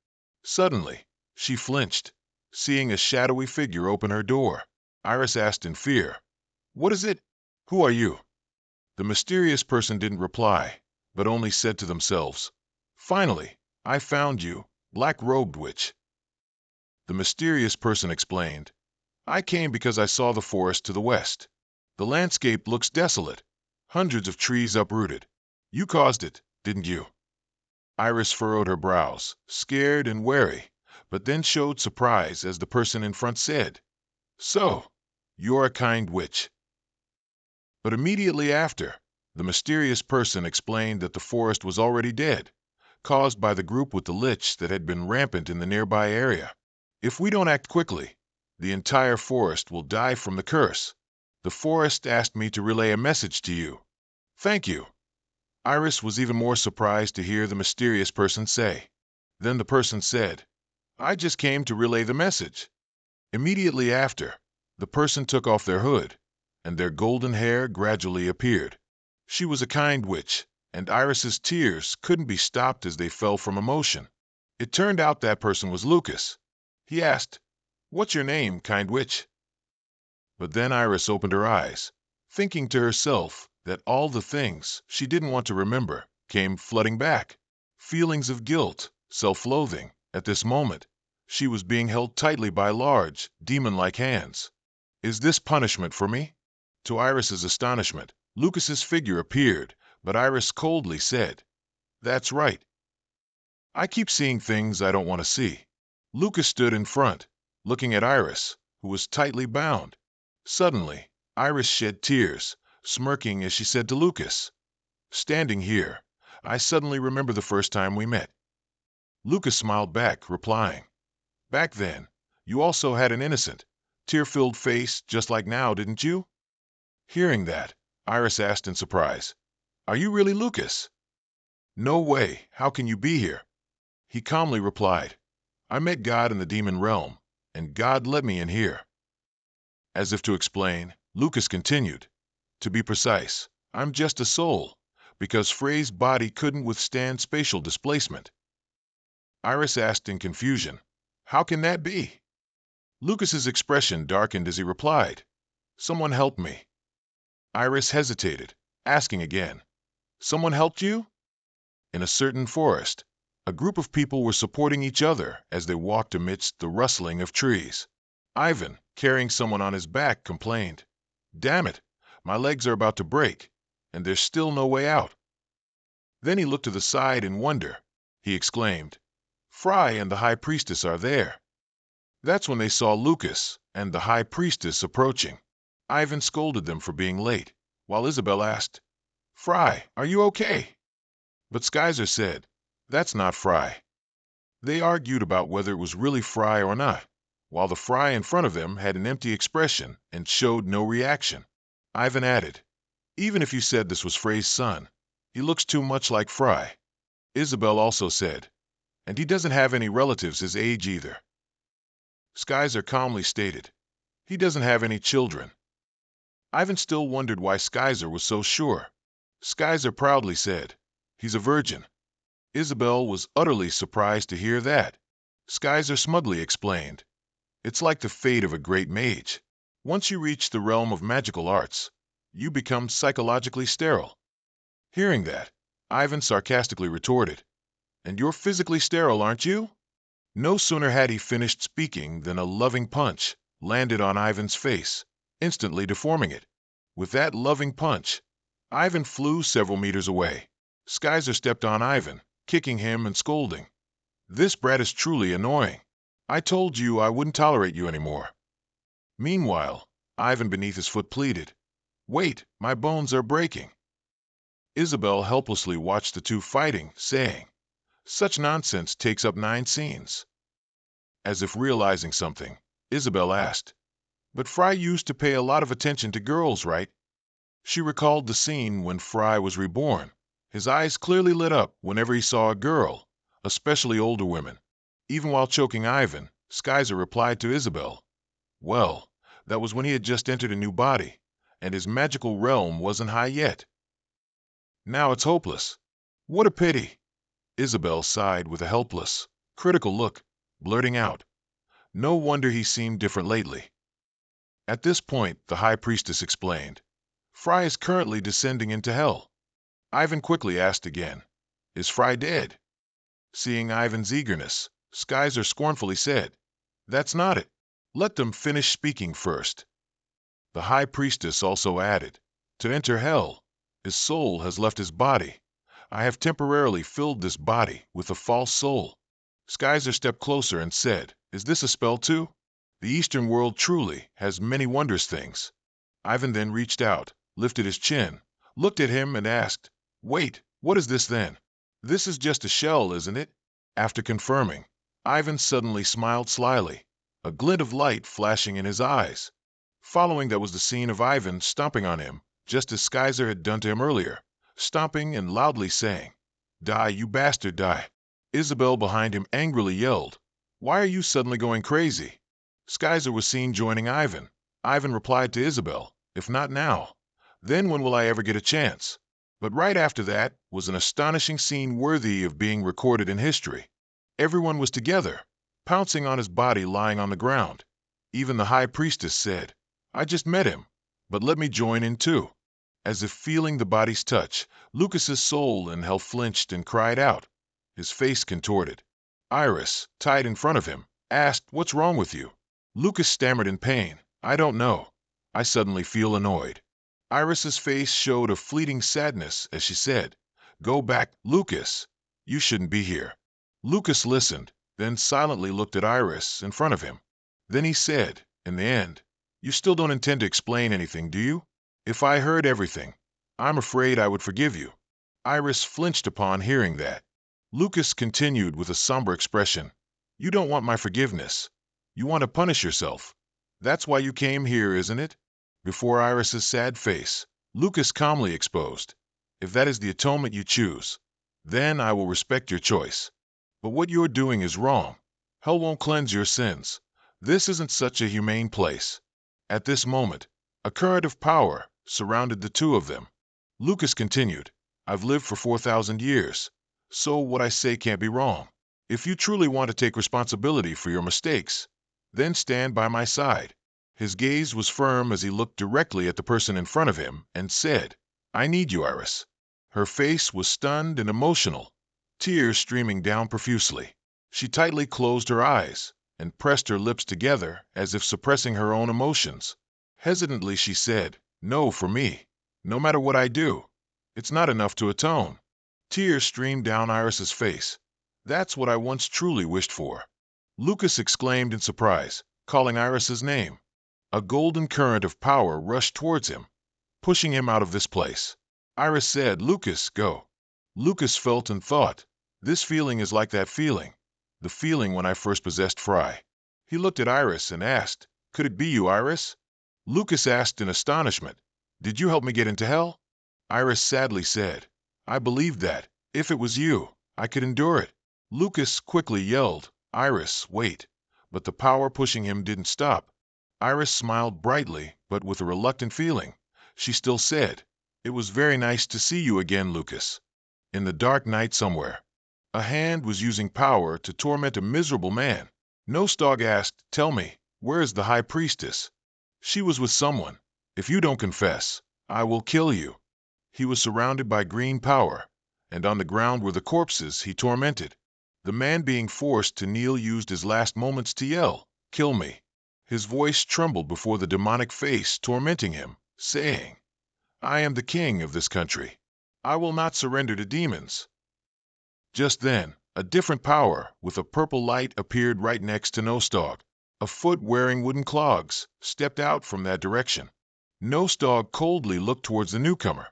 Speaker 1: Suddenly, she flinched, seeing a shadowy figure open her door. Iris asked in fear, "What is it? Who are you?" The mysterious person didn't reply, but only said to themselves, "Finally, I found you, black-robed witch." The mysterious person explained, "I came because I saw the forest to the west. The landscape looks desolate, hundreds of trees uprooted. You caused it, didn't you?" Iris furrowed her brows, scared and wary, but then showed surprise as the person in front said, "So, you're a kind witch." But immediately after, the mysterious person explained that the forest was already dead, caused by the group with the lich that had been rampant in the nearby area. If we don't act quickly, the entire forest will die from the curse. The forest asked me to relay a message to you. Thank you." Iris was even more surprised to hear the mysterious person say. Then the person said, "I just came to relay the message." Immediately after, the person took off their hood, and their golden hair gradually appeared. She was a kind witch, and Iris's tears couldn't be stopped as they fell from emotion. It turned out that person was Lucas. He asked, "What's your name, kind witch?" But then Iris opened her eyes, thinking to herself that all the things she didn't want to remember came flooding back. Feelings of guilt, self-loathing. At this moment, she was being held tightly by large, demon-like hands. "Is this punishment for me?" To Iris's astonishment, Lucas's figure appeared, but Iris coldly said, "That's right. I keep seeing things I don't want to see." Lucas stood in front, looking at Iris, who was tightly bound. Suddenly, Iris shed tears, smirking as she said to Lucas, "Standing here, I suddenly remember the first time we met." Lucas smiled back, replying, "Back then, you also had an innocent, tear-filled face just like now, didn't you?" Hearing that, Iris asked in surprise, "Are you really Lucas?" "No way. How can you be here?" He calmly replied, "I met God in the demon realm, and God let me in here." As if to explain, Lucas continued, "To be precise, I'm just a soul, because Frey's body couldn't withstand spatial displacement." Iris asked in confusion, "How can that be?" Lucas's expression darkened as he replied, "Someone help me." Iris hesitated, asking again, Someone helped you? In a certain forest, a group of people were supporting each other as they walked amidst the rustling of trees. Ivan, carrying someone on his back, complained, "Damn it, my legs are about to break, and there's still no way out." Then he looked to the side in wonder. He exclaimed, "Frey and the High Priestess are there." That's when they saw Lucas and the High Priestess approaching. Ivan scolded them for being late, while Isabel asked, "Frey, are you okay?" But Skyzer said, "That's not Frey." They argued about whether it was really Frey or not, while the Frey in front of them had an empty expression and showed no reaction. Ivan added, "Even if you said this was Frey's son, he looks too much like Frey." Isabel also said, "And he doesn't have any relatives his age either." Skyzer calmly stated, "He doesn't have any children." Ivan still wondered why Skyzer was so sure. Skyzer proudly said, "He's a virgin." Isabel was utterly surprised to hear that. Skyzer smugly explained, "It's like the fate of a great mage. Once you reach the realm of magical arts, you become psychologically sterile." Hearing that, Ivan sarcastically retorted, "And you're physically sterile, aren't you?" No sooner had he finished speaking than a loving punch landed on Ivan's face, instantly deforming it. With that loving punch, Ivan flew several meters away. Skyzer stepped on Ivan, kicking him and scolding, "This brat is truly annoying. I told you I wouldn't tolerate you anymore." Meanwhile, Ivan beneath his foot pleaded, "Wait, my bones are breaking." Isabel helplessly watched the two fighting, saying, "Such nonsense takes up 9 scenes." As if realizing something, Isabel asked, "But Frey used to pay a lot of attention to girls, right?" She recalled the scene when Frey was reborn. His eyes clearly lit up whenever he saw a girl, especially older women. Even while choking Ivan, Skyzer replied to Isabel, "Well, that was when he had just entered a new body, and his magical realm wasn't high yet. Now it's hopeless. What a pity." Isabel sighed with a helpless, critical look, blurting out, "No wonder he seemed different lately." At this point, the High Priestess explained, "Frey is currently descending into hell." Ivan quickly asked again, "Is Frey dead?" Seeing Ivan's eagerness, Skyzer scornfully said, "That's not it. Let them finish speaking first." The High Priestess also added, "To enter hell, his soul has left his body. I have temporarily filled this body with a false soul." Skyzer stepped closer and said, "Is this a spell too? The Eastern world truly has many wondrous things." Ivan then reached out, lifted his chin, looked at him and asked, "Wait, what is this then? This is just a shell, isn't it?" After confirming, Ivan suddenly smiled slyly, a glint of light flashing in his eyes. Following that was the scene of Ivan stomping on him, just as Skyzer had done to him earlier, stomping and loudly saying, "Die, you bastard, die." Isabel behind him angrily yelled, "Why are you suddenly going crazy?" Skyzer was seen joining Ivan. Ivan replied to Isabel, "If not now, then when will I ever get a chance?" But right after that was an astonishing scene worthy of being recorded in history. Everyone was together, pouncing on his body lying on the ground. Even the High Priestess said, "I just met him, but let me join in too." As if feeling the body's touch, Lucas's soul in hell flinched and cried out. His face contorted. Iris, tied in front of him, asked, "What's wrong with you?" Lucas stammered in pain, "I don't know. I suddenly feel annoyed." Iris's face showed a fleeting sadness as she said, "Go back, Lucas. You shouldn't be here." Lucas listened, then silently looked at Iris in front of him. Then he said, in the end, "You still don't intend to explain anything, do you? If I heard everything, I'm afraid I would forgive you." Iris flinched upon hearing that. Lucas continued with a somber expression, "You don't want my forgiveness. You want to punish yourself. That's why you came here, isn't it?" Before Iris's sad face, Lucas calmly exposed, "If that is the atonement you choose, then I will respect your choice. But what you're doing is wrong. Hell won't cleanse your sins. This isn't such a humane place." At this moment, a current of power surrounded the two of them. Lucas continued, "I've lived for 4,000 years, so what I say can't be wrong. If you truly want to take responsibility for your mistakes, then stand by my side." His gaze was firm as he looked directly at the person in front of him and said, "I need you, Iris. Her face was stunned and emotional, tears streaming down profusely. She tightly closed her eyes and pressed her lips together as if suppressing her own emotions. Hesitantly she said, "No, for me. No matter what I do, it's not enough to atone." Tears streamed down Iris's face. "That's what I once truly wished for." Lucas exclaimed in surprise, calling Iris's name. A golden current of power rushed towards him, pushing him out of this place. Iris said, "Lucas, go." Lucas felt and thought, "This feeling is like that feeling, the feeling when I first possessed Frey." He looked at Iris and asked, "Could it be you, Iris?" Lucas asked in astonishment, "Did you help me get into hell?" Iris sadly said, "I believed that, if it was you, I could endure it." Lucas quickly yelled, "Iris, wait." But the power pushing him didn't stop. Iris smiled brightly, but with a reluctant feeling. She still said, "It was very nice to see you again, Lucas." In the dark night somewhere, a hand was using power to torment a miserable man. Nostog asked, "Tell me, where is the High Priestess?" "She was with someone. If you don't confess, I will kill you." He was surrounded by green power, and on the ground were the corpses he tormented. The man being forced to kneel used his last moments to yell, "Kill me." His voice trembled before the demonic face tormenting him, saying, "I am the king of this country. I will not surrender to demons." Just then, a different power with a purple light appeared right next to Nostog. A foot wearing wooden clogs stepped out from that direction. Nostog coldly looked towards the newcomer.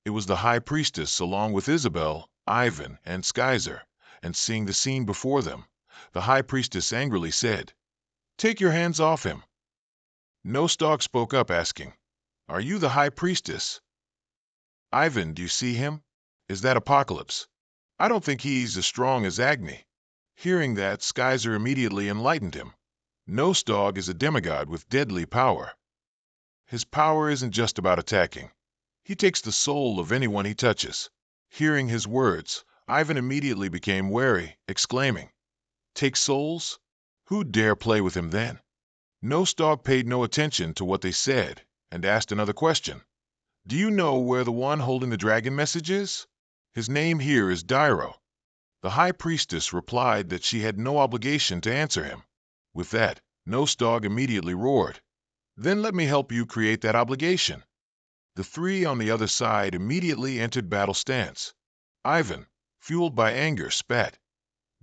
Speaker 1: It was the High Priestess along with Isabel, Ivan, and Skyzer, and seeing the scene before them, the High Priestess angrily said, "Take your hands off him." Nostog spoke up asking, "Are you the High Priestess?" "Ivan, do you see him? Is that Apocalypse? I don't think he's as strong as Agni." Hearing that, Skyzer immediately enlightened him. Nostog is a demigod with deadly power. His power isn't just about attacking. He takes the soul of anyone he touches. Hearing his words, Ivan immediately became wary, exclaiming, "Take souls? Who dare play with him then?" Nostog paid no attention to what they said and asked another question. "Do you know where the one holding the dragon message is? His name here is Dairo." The High Priestess replied that she had no obligation to answer him. With that, Nostog immediately roared, "Then let me help you create that obligation." The three on the other side immediately entered battle stance. Ivan, fueled by anger, spat,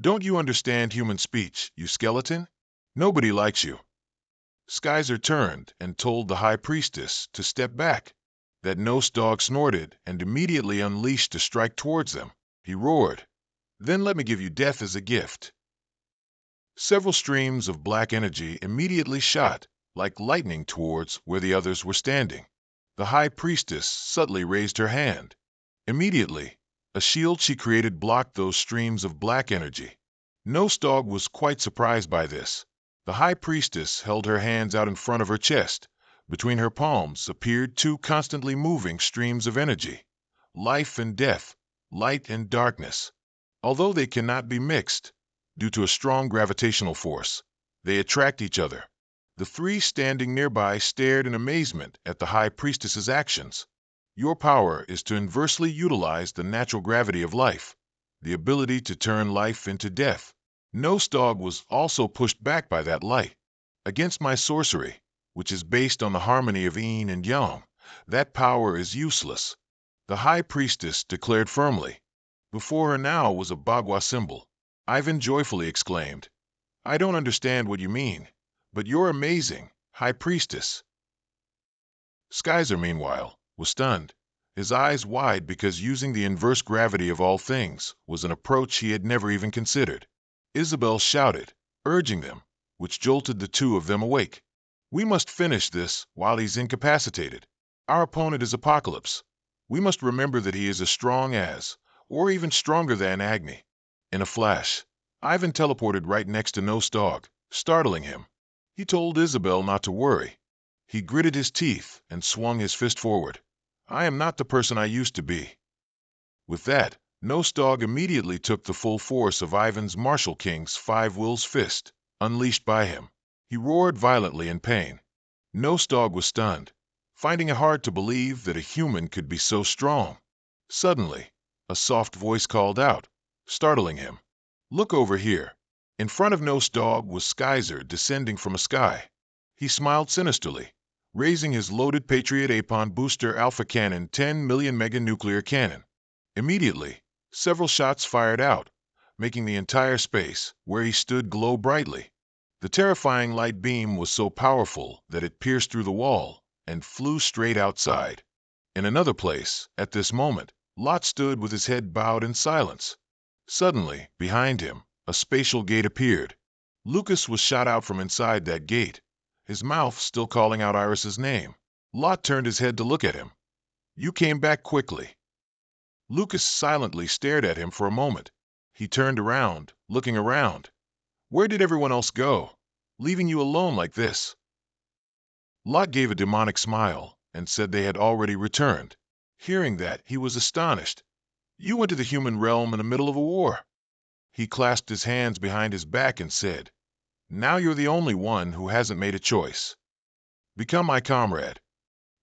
Speaker 1: "Don't you understand human speech, you skeleton? Nobody likes you." Skyzer turned and told the High Priestess to step back. That Nostog snorted and immediately unleashed a strike towards them. He roared, "Then let me give you death as a gift." Several streams of black energy immediately shot, like lightning, towards where the others were standing. The High Priestess subtly raised her hand. Immediately, a shield she created blocked those streams of black energy. Nostog was quite surprised by this. The High Priestess held her hands out in front of her chest. Between her palms appeared two constantly moving streams of energy, life and death, light and darkness. Although they cannot be mixed, due to a strong gravitational force, they attract each other. The three standing nearby stared in amazement at the High Priestess's actions. Your power is to inversely utilize the natural gravity of life, the ability to turn life into death. Nostog was also pushed back by that light. Against my sorcery, which is based on the harmony of yin and yang, that power is useless. The High Priestess declared firmly. Before her now was a Bagua symbol. Ivan joyfully exclaimed, "I don't understand what you mean, but you're amazing, High Priestess." Skyzer, meanwhile, was stunned, his eyes wide because using the inverse gravity of all things was an approach he had never even considered. Isabel shouted, urging them, which jolted the two of them awake. "We must finish this while he's incapacitated. Our opponent is Apocalypse. We must remember that he is as strong as, or even stronger than, Agni." In a flash, Ivan teleported right next to Nostog, startling him. He told Isabel not to worry. He gritted his teeth and swung his fist forward. "I am not the person I used to be." With that, Nostog immediately took the full force of Ivan's Martial King's Five Wills fist, unleashed by him. He roared violently in pain. Nostog was stunned, finding it hard to believe that a human could be so strong. Suddenly, a soft voice called out, startling him. "Look over here." In front of Nose Dog was Skyzer descending from a sky. He smiled sinisterly, raising his loaded Patriot Apon booster Alpha Cannon 10 million mega nuclear cannon. Immediately, several shots fired out, making the entire space where he stood glow brightly. The terrifying light beam was so powerful that it pierced through the wall and flew straight outside. In another place, at this moment, Lot stood with his head bowed in silence. Suddenly, behind him, a spatial gate appeared. Lucas was shot out from inside that gate, his mouth still calling out Iris's name. Lot turned his head to look at him. "You came back quickly." Lucas silently stared at him for a moment. He turned around, looking around. "Where did everyone else go, leaving you alone like this?" Lot gave a demonic smile and said they had already returned. Hearing that, he was astonished. "You went to the human realm in the middle of a war." He clasped his hands behind his back and said, "Now you're the only one who hasn't made a choice. Become my comrade."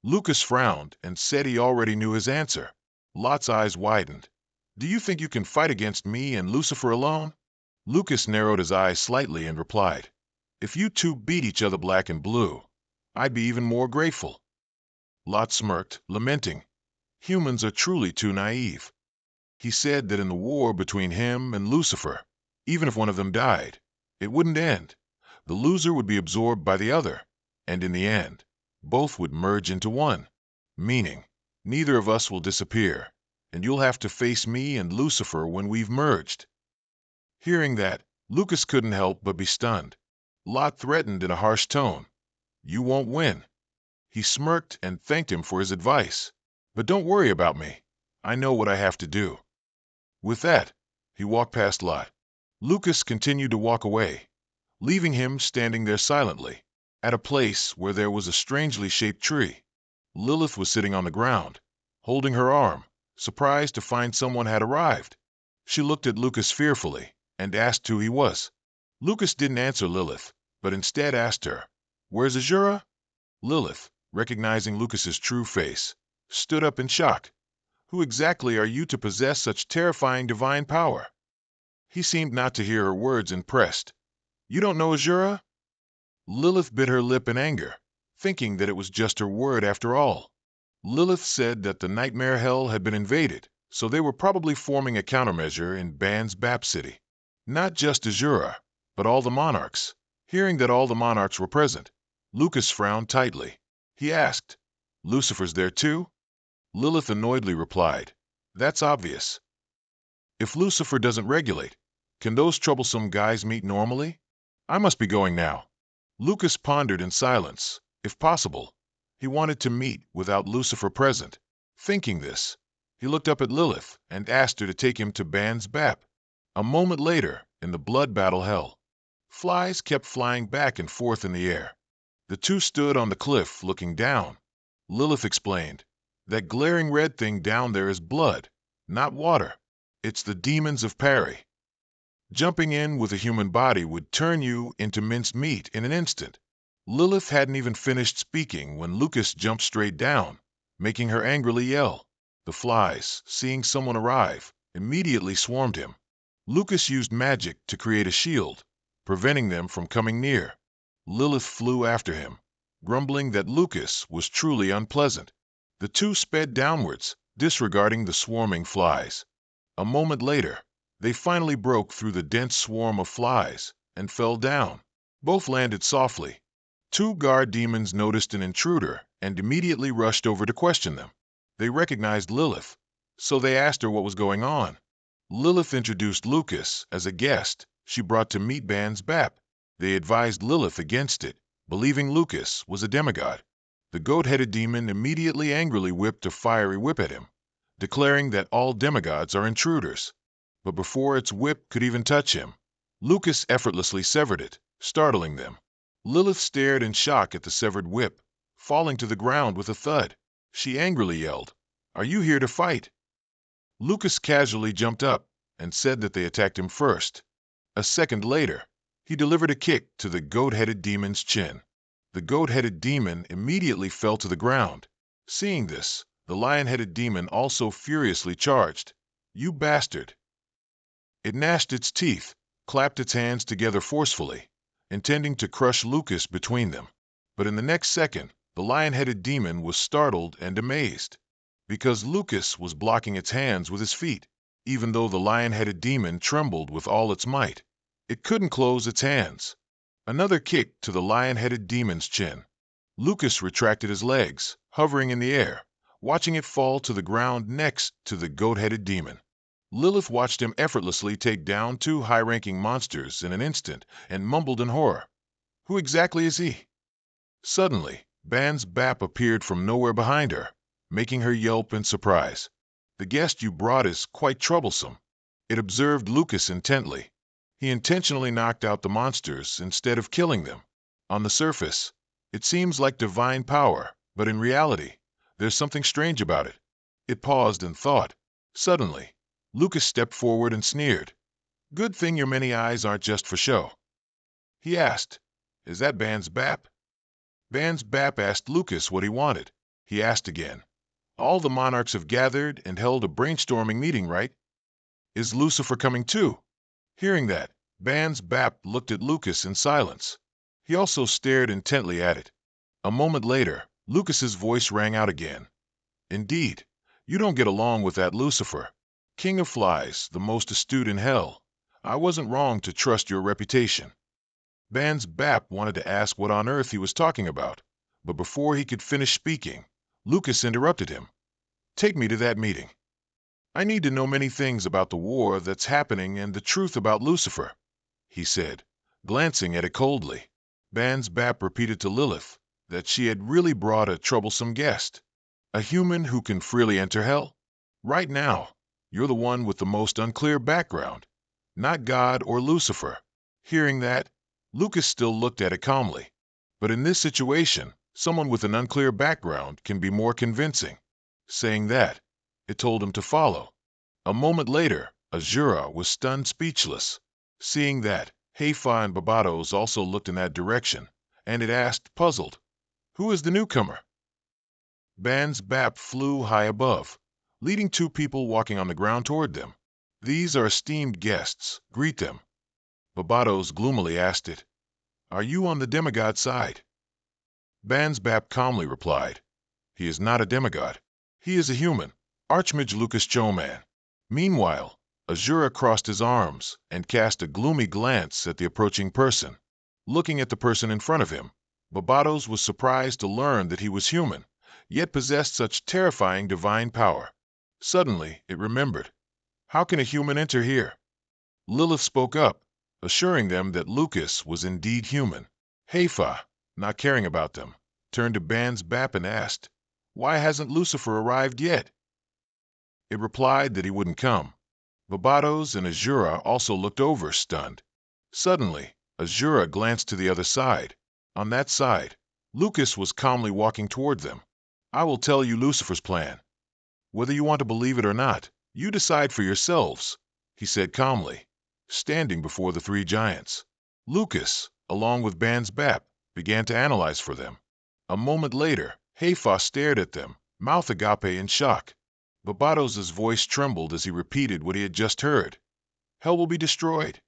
Speaker 1: Lucas frowned and said he already knew his answer. Lot's eyes widened. "Do you think you can fight against me and Lucifer alone?" Lucas narrowed his eyes slightly and replied, "If you two beat each other black and blue, I'd be even more grateful." Lot smirked, lamenting, "Humans are truly too naive." He said that in the war between him and Lucifer, even if one of them died, it wouldn't end. The loser would be absorbed by the other, and in the end, both would merge into one. Meaning, neither of us will disappear, and you'll have to face me and Lucifer when we've merged. Hearing that, Lucas couldn't help but be stunned. Lot threatened in a harsh tone, "You won't win." He smirked and thanked him for his advice. "But don't worry about me. I know what I have to do." With that, he walked past Lot. Lucas continued to walk away, leaving him standing there silently, at a place where there was a strangely shaped tree. Lilith was sitting on the ground, holding her arm, surprised to find someone had arrived. She looked at Lucas fearfully and asked who he was. Lucas didn't answer Lilith, but instead asked her, "Where's Azura?" Lilith, recognizing Lucas's true face, stood up in shock. "Who exactly are you to possess such terrifying divine power?" He seemed not to hear her words and pressed, "You don't know Azura?" Lilith bit her lip in anger, thinking that it was just her word after all. Lilith said that the nightmare hell had been invaded, so they were probably forming a countermeasure in Ban's Bap City. Not just Azura, but all the monarchs. Hearing that all the monarchs were present, Lucas frowned tightly. He asked, "Lucifer's there too?" Lilith annoyedly replied, "That's obvious. If Lucifer doesn't regulate, can those troublesome guys meet normally? I must be going now." Lucas pondered in silence. If possible, he wanted to meet without Lucifer present. Thinking this, he looked up at Lilith and asked her to take him to Ban's Bap. A moment later, in the blood battle hell, flies kept flying back and forth in the air. The two stood on the cliff looking down. Lilith explained, "That glaring red thing down there is blood, not water. It's the demons of Perry. Jumping in with a human body would turn you into minced meat in an instant." Lilith hadn't even finished speaking when Lucas jumped straight down, making her angrily yell. The flies, seeing someone arrive, immediately swarmed him. Lucas used magic to create a shield, preventing them from coming near. Lilith flew after him, grumbling that Lucas was truly unpleasant. The two sped downwards, disregarding the swarming flies. A moment later, they finally broke through the dense swarm of flies and fell down. Both landed softly. Two guard demons noticed an intruder and immediately rushed over to question them. They recognized Lilith, so they asked her what was going on. Lilith introduced Lucas as a guest she brought to meet Ban's Bap. They advised Lilith against it, believing Lucas was a demigod. The goat-headed demon immediately angrily whipped a fiery whip at him, declaring that all demigods are intruders. But before its whip could even touch him, Lucas effortlessly severed it, startling them. Lilith stared in shock at the severed whip, falling to the ground with a thud. She angrily yelled, "Are you here to fight?" Lucas casually jumped up and said that they attacked him first. A second later, he delivered a kick to the goat-headed demon's chin. The goat-headed demon immediately fell to the ground. Seeing this, the lion-headed demon also furiously charged. "You bastard!" It gnashed its teeth, clapped its hands together forcefully, intending to crush Lucas between them. But in the next second, the lion-headed demon was startled and amazed, because Lucas was blocking its hands with his feet. Even though the lion-headed demon trembled with all its might, it couldn't close its hands. Another kick to the lion-headed demon's chin. Lucas retracted his legs, hovering in the air, watching it fall to the ground next to the goat-headed demon. Lilith watched him effortlessly take down two high-ranking monsters in an instant and mumbled in horror. "Who exactly is he?" Suddenly, Ban's Bap appeared from nowhere behind her, making her yelp in surprise. "The guest you brought is quite troublesome." It observed Lucas intently. He intentionally knocked out the monsters instead of killing them. On the surface, it seems like divine power, but in reality, there's something strange about it. It paused and thought. Suddenly, Lucas stepped forward and sneered. "Good thing your many eyes aren't just for show." He asked, "Is that Ban's Bap?" Ban's Bap asked Lucas what he wanted. He asked again, "All the monarchs have gathered and held a brainstorming meeting, right? Is Lucifer coming too?" Hearing that, Ban's Bap looked at Lucas in silence. He also stared intently at it. A moment later, Lucas's voice rang out again. "Indeed, you don't get along with that Lucifer. King of Flies, the most astute in hell. I wasn't wrong to trust your reputation." Ban's Bap wanted to ask what on earth he was talking about, but before he could finish speaking, Lucas interrupted him. "Take me to that meeting. I need to know many things about the war that's happening and the truth about Lucifer," he said, glancing at it coldly. Ban's Bap repeated to Lilith that she had really brought a troublesome guest. "A human who can freely enter hell? Right now, you're the one with the most unclear background, not God or Lucifer." Hearing that, Lucas still looked at it calmly. But in this situation, someone with an unclear background can be more convincing. Saying that, it told him to follow. A moment later, Azura was stunned speechless. Seeing that, Heifa and Barbados also looked in that direction, and it asked, puzzled, "Who is the newcomer?" Ban's Bap flew high above, leading two people walking on the ground toward them. "These are esteemed guests. Greet them." Barbados gloomily asked it, "Are you on the demigod side?" Ban's Bap calmly replied, "He is not a demigod. He is a human, Archmage Lucas Choman." Meanwhile, Azura crossed his arms and cast a gloomy glance at the approaching person. Looking at the person in front of him, Barbados was surprised to learn that he was human, yet possessed such terrifying divine power. Suddenly, it remembered. How can a human enter here? Lilith spoke up, assuring them that Lucas was indeed human. Heifa, not caring about them, turned to Ban's Bap and asked, "Why hasn't Lucifer arrived yet?" It replied that he wouldn't come. Barbados and Azura also looked over, stunned. Suddenly, Azura glanced to the other side. On that side, Lucas was calmly walking toward them. "I will tell you Lucifer's plan. Whether you want to believe it or not, you decide for yourselves," he said calmly, standing before the three giants. Lucas, along with Ban's Bap, began to analyze for them. A moment later, Heifa stared at them, mouth agape in shock. Barbados's voice trembled as he repeated what he had just heard. "Hell will be destroyed."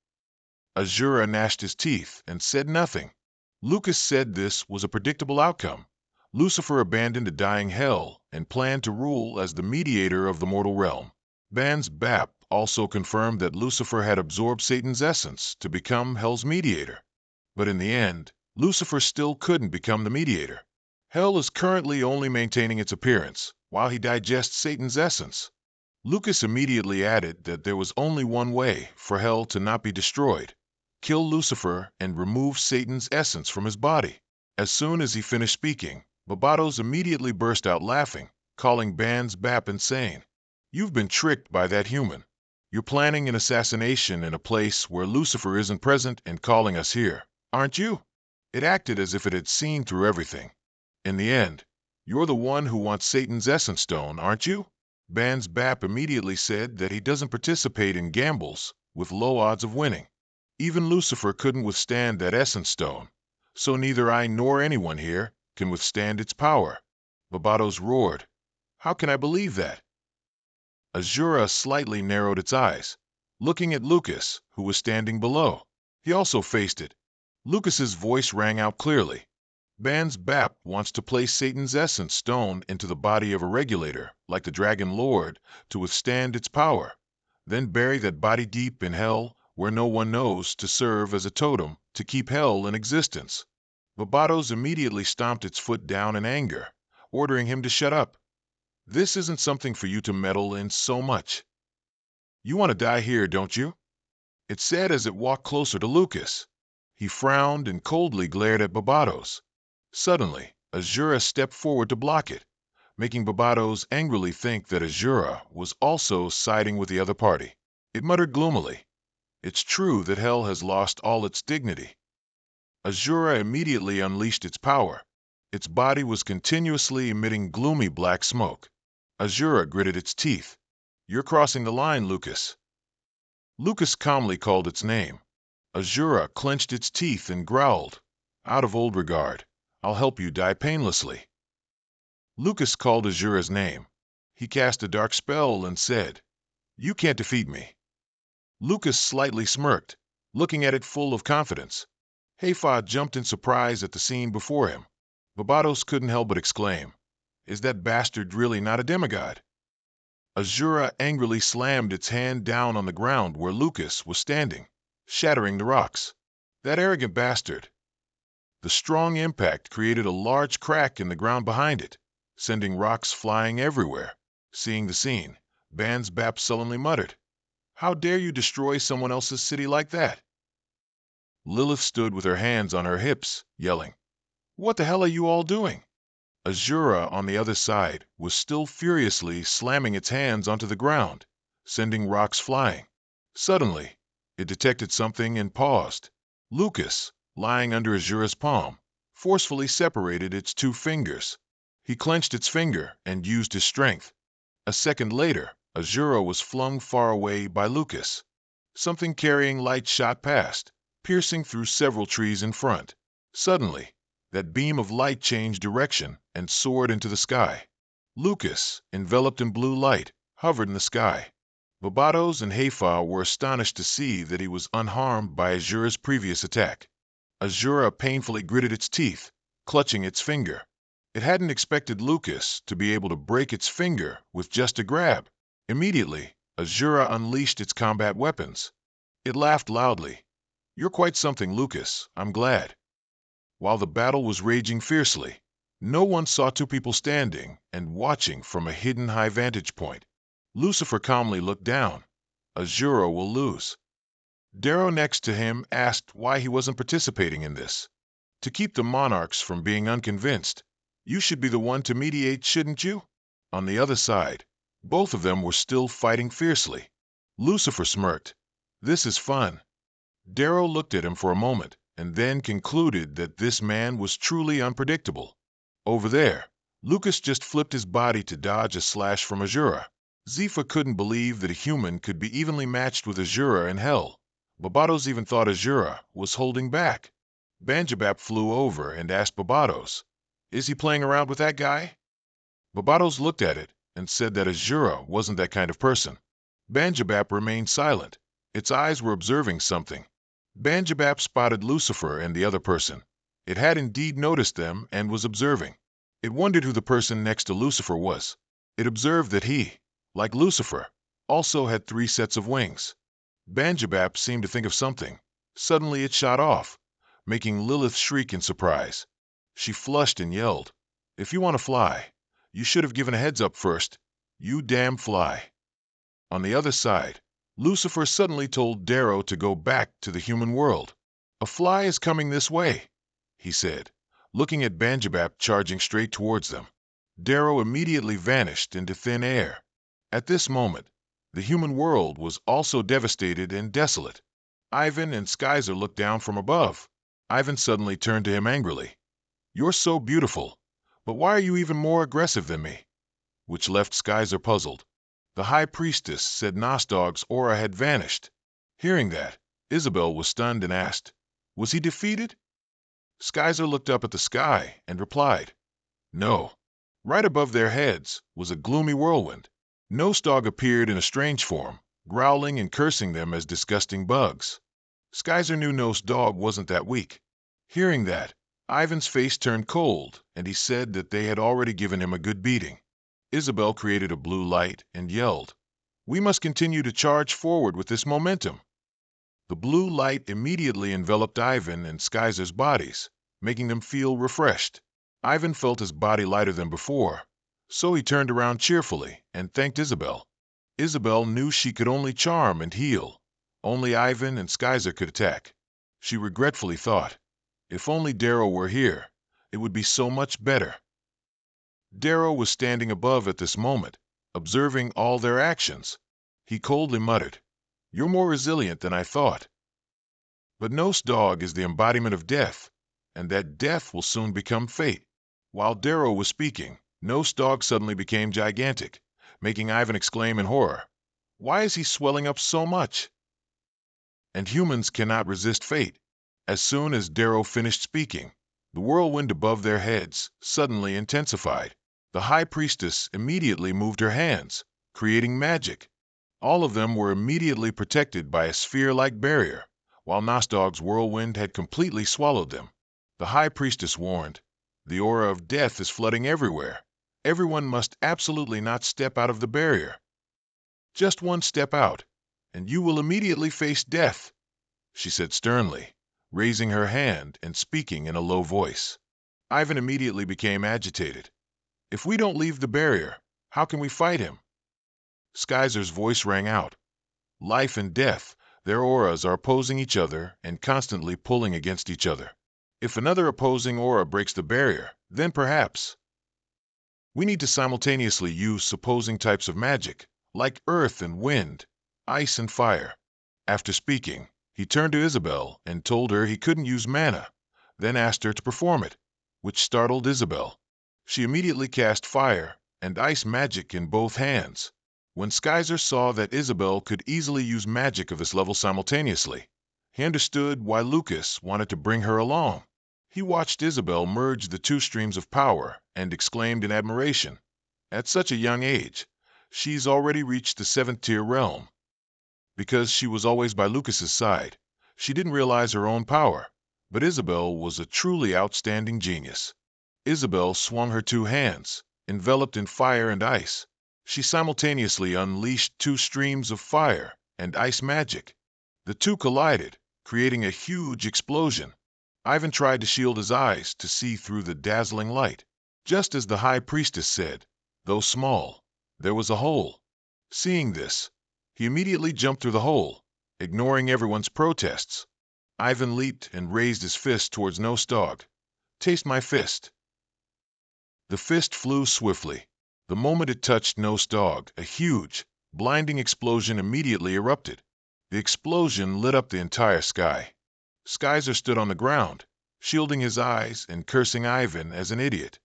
Speaker 1: Azura gnashed his teeth and said nothing. Lucas said this was a predictable outcome. Lucifer abandoned a dying hell and planned to rule as the mediator of the mortal realm. Ban's Bap also confirmed that Lucifer had absorbed Satan's essence to become hell's mediator. But in the end, Lucifer still couldn't become the mediator. Hell is currently only maintaining its appearance, while he digests Satan's essence. Lucas immediately added that there was only one way for hell to not be destroyed: kill Lucifer and remove Satan's essence from his body. As soon as he finished speaking, Barbados immediately burst out laughing, calling Ban's Bap insane. "You've been tricked by that human. You're planning an assassination in a place where Lucifer isn't present and calling us here, aren't you?" It acted as if it had seen through everything. "In the end, you're the one who wants Satan's essence stone, aren't you?" Ban's Bap immediately said that he doesn't participate in gambles with low odds of winning. Even Lucifer couldn't withstand that essence stone, so neither I nor anyone here can withstand its power. Barbados roared, How can I believe that? Azura slightly narrowed its eyes, looking at Lucas, who was standing below. He also faced it. Lucas's voice rang out clearly. Ban's Bap wants to place Satan's essence stone into the body of a regulator, like the Dragon Lord, to withstand its power, then bury that body deep in hell, where no one knows, to serve as a totem to keep hell in existence. Barbatos immediately stomped its foot down in anger, ordering him to shut up. This isn't something for you to meddle in so much. You want to die here, don't you? It said as it walked closer to Lucas. He frowned and coldly glared at Barbatos. Suddenly, Azura stepped forward to block it, making Barbatos angrily think that Azura was also siding with the other party. It muttered gloomily, "It's true that hell has lost all its dignity." Azura immediately unleashed its power. Its body was continuously emitting gloomy black smoke. Azura gritted its teeth. "You're crossing the line, Lucas." Lucas calmly called its name. Azura clenched its teeth and growled, "Out of old regard, I'll help you die painlessly." Lucas called Azura's name. He cast a dark spell and said, "You can't defeat me." Lucas slightly smirked, looking at it full of confidence. Haifa jumped in surprise at the scene before him. Barbatos couldn't help but exclaim, "Is that bastard really not a demigod?" Azura angrily slammed its hand down on the ground where Lucas was standing, shattering the rocks. "That arrogant bastard!" The strong impact created a large crack in the ground behind it, sending rocks flying everywhere. Seeing the scene, Ban's Bap sullenly muttered, "How dare you destroy someone else's city like that?" Lilith stood with her hands on her hips, yelling, "What the hell are you all doing?" Azura, on the other side, was still furiously slamming its hands onto the ground, sending rocks flying. Suddenly, it detected something and paused. Lucas, lying under Azura's palm, forcefully separated its two fingers. He clenched its finger and used his strength. A second later, Azura was flung far away by Lucas. Something carrying light shot past, piercing through several trees in front. Suddenly, that beam of light changed direction and soared into the sky. Lucas, enveloped in blue light, hovered in the sky. Barbatos and Haifa were astonished to see that he was unharmed by Azura's previous attack. Azura painfully gritted its teeth, clutching its finger. It hadn't expected Lucas to be able to break its finger with just a grab. Immediately, Azura unleashed its combat weapons. It laughed loudly. "You're quite something, Lucas. I'm glad." While the battle was raging fiercely, no one saw two people standing and watching from a hidden high vantage point. Lucifer calmly looked down. Azura will lose. Darrow next to him asked why he wasn't participating in this. To keep the monarchs from being unconvinced, you should be the one to mediate, shouldn't you? On the other side, both of them were still fighting fiercely. Lucifer smirked. "This is fun." Darrow looked at him for a moment, and then concluded that this man was truly unpredictable. Over there, Lucas just flipped his body to dodge a slash from Azura. Zifa couldn't believe that a human could be evenly matched with Azura in hell. Barbatos even thought Azura was holding back. Banjabap flew over and asked Barbatos, "Is he playing around with that guy?" Barbatos looked at it and said that Azura wasn't that kind of person. Banjabap remained silent. Its eyes were observing something. Banjabap spotted Lucifer and the other person. It had indeed noticed them and was observing. It wondered who the person next to Lucifer was. It observed that he, like Lucifer, also had 3 sets of wings. Banjabap seemed to think of something. Suddenly it shot off, making Lilith shriek in surprise. She flushed and yelled, "If you want to fly, you should have given a heads up first. You damn fly." On the other side, Lucifer suddenly told Darrow to go back to the human world. "A fly is coming this way," he said, looking at Banjabap charging straight towards them. Darrow immediately vanished into thin air. At this moment, the human world was also devastated and desolate. Ivan and Skyzer looked down from above. Ivan suddenly turned to him angrily. "You're so beautiful, but why are you even more aggressive than me?" Which left Skyzer puzzled. The High Priestess said Nostog's aura had vanished. Hearing that, Isabel was stunned and asked, "Was he defeated?" Skyzer looked up at the sky and replied, "No, Right above their heads was a gloomy whirlwind. Dog appeared in a strange form, growling and cursing them as disgusting bugs. Skyzer knew Dog wasn't that weak. Hearing that, Ivan's face turned cold, and he said that they had already given him a good beating. Isabel created a blue light and yelled, "We must continue to charge forward with this momentum." The blue light immediately enveloped Ivan and Skyzer's bodies, making them feel refreshed. Ivan felt his body lighter than before, so he turned around cheerfully and thanked Isabel. Isabel knew she could only charm and heal. Only Ivan and Skyzer could attack. She regretfully thought, if only Darrow were here, it would be so much better. Darrow was standing above at this moment, observing all their actions. He coldly muttered, "You're more resilient than I thought." But Dog is the embodiment of death, and that death will soon become fate. While Darrow was speaking, Dog suddenly became gigantic, making Ivan exclaim in horror, "Why is he swelling up so much?" And humans cannot resist fate. As soon as Darrow finished speaking, the whirlwind above their heads suddenly intensified. The High Priestess immediately moved her hands, creating magic. All of them were immediately protected by a sphere-like barrier, while Dog's whirlwind had completely swallowed them. The High Priestess warned, "The aura of death is flooding everywhere. Everyone must absolutely not step out of the barrier. Just one step out, and you will immediately face death," she said sternly, raising her hand and speaking in a low voice. Ivan immediately became agitated. "If we don't leave the barrier, how can we fight him?" Skyzer's voice rang out. "Life and death, their auras are opposing each other and constantly pulling against each other. If another opposing aura breaks the barrier, then perhaps. We need to simultaneously use opposing types of magic, like earth and wind, ice and fire." After speaking, he turned to Isabel and told her he couldn't use mana, then asked her to perform it, which startled Isabel. She immediately cast fire and ice magic in both hands. When Skyzer saw that Isabel could easily use magic of this level simultaneously, he understood why Lucas wanted to bring her along. He watched Isabel merge the two streams of power and exclaimed in admiration, "At such a young age, she's already reached the 7th-tier realm." Because she was always by Lucas's side, she didn't realize her own power, but Isabel was a truly outstanding genius. Isabel swung her two hands, enveloped in fire and ice. She simultaneously unleashed two streams of fire and ice magic. The two collided, creating a huge explosion. Ivan tried to shield his eyes to see through the dazzling light. Just as the High Priestess said, though small, there was a hole. Seeing this, he immediately jumped through the hole, ignoring everyone's protests. Ivan leaped and raised his fist towards Dog. "Taste my fist." The fist flew swiftly. The moment it touched Dog, a huge, blinding explosion immediately erupted. The explosion lit up the entire sky. Skyzer stood on the ground, shielding his eyes and cursing Ivan as an idiot.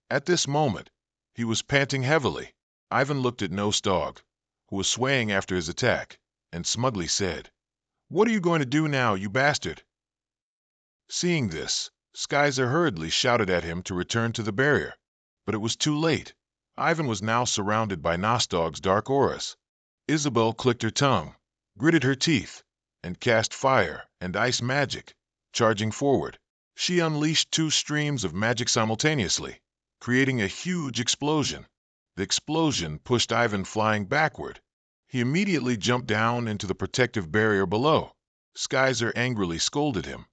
Speaker 1: At this moment, he was panting heavily. Ivan looked at Dog, who was swaying after his attack, and smugly said, "What are you going to do now, you bastard?" Seeing this, Skyzer hurriedly shouted at him to return to the barrier, but it was too late. Ivan was now surrounded by Dog's dark auras. Isabel clicked her tongue, gritted her teeth, and cast fire and ice magic. Charging forward, she unleashed two streams of magic simultaneously, creating a huge explosion. The explosion pushed Ivan flying backward. He immediately jumped down into the protective barrier below. Skyzer angrily scolded him.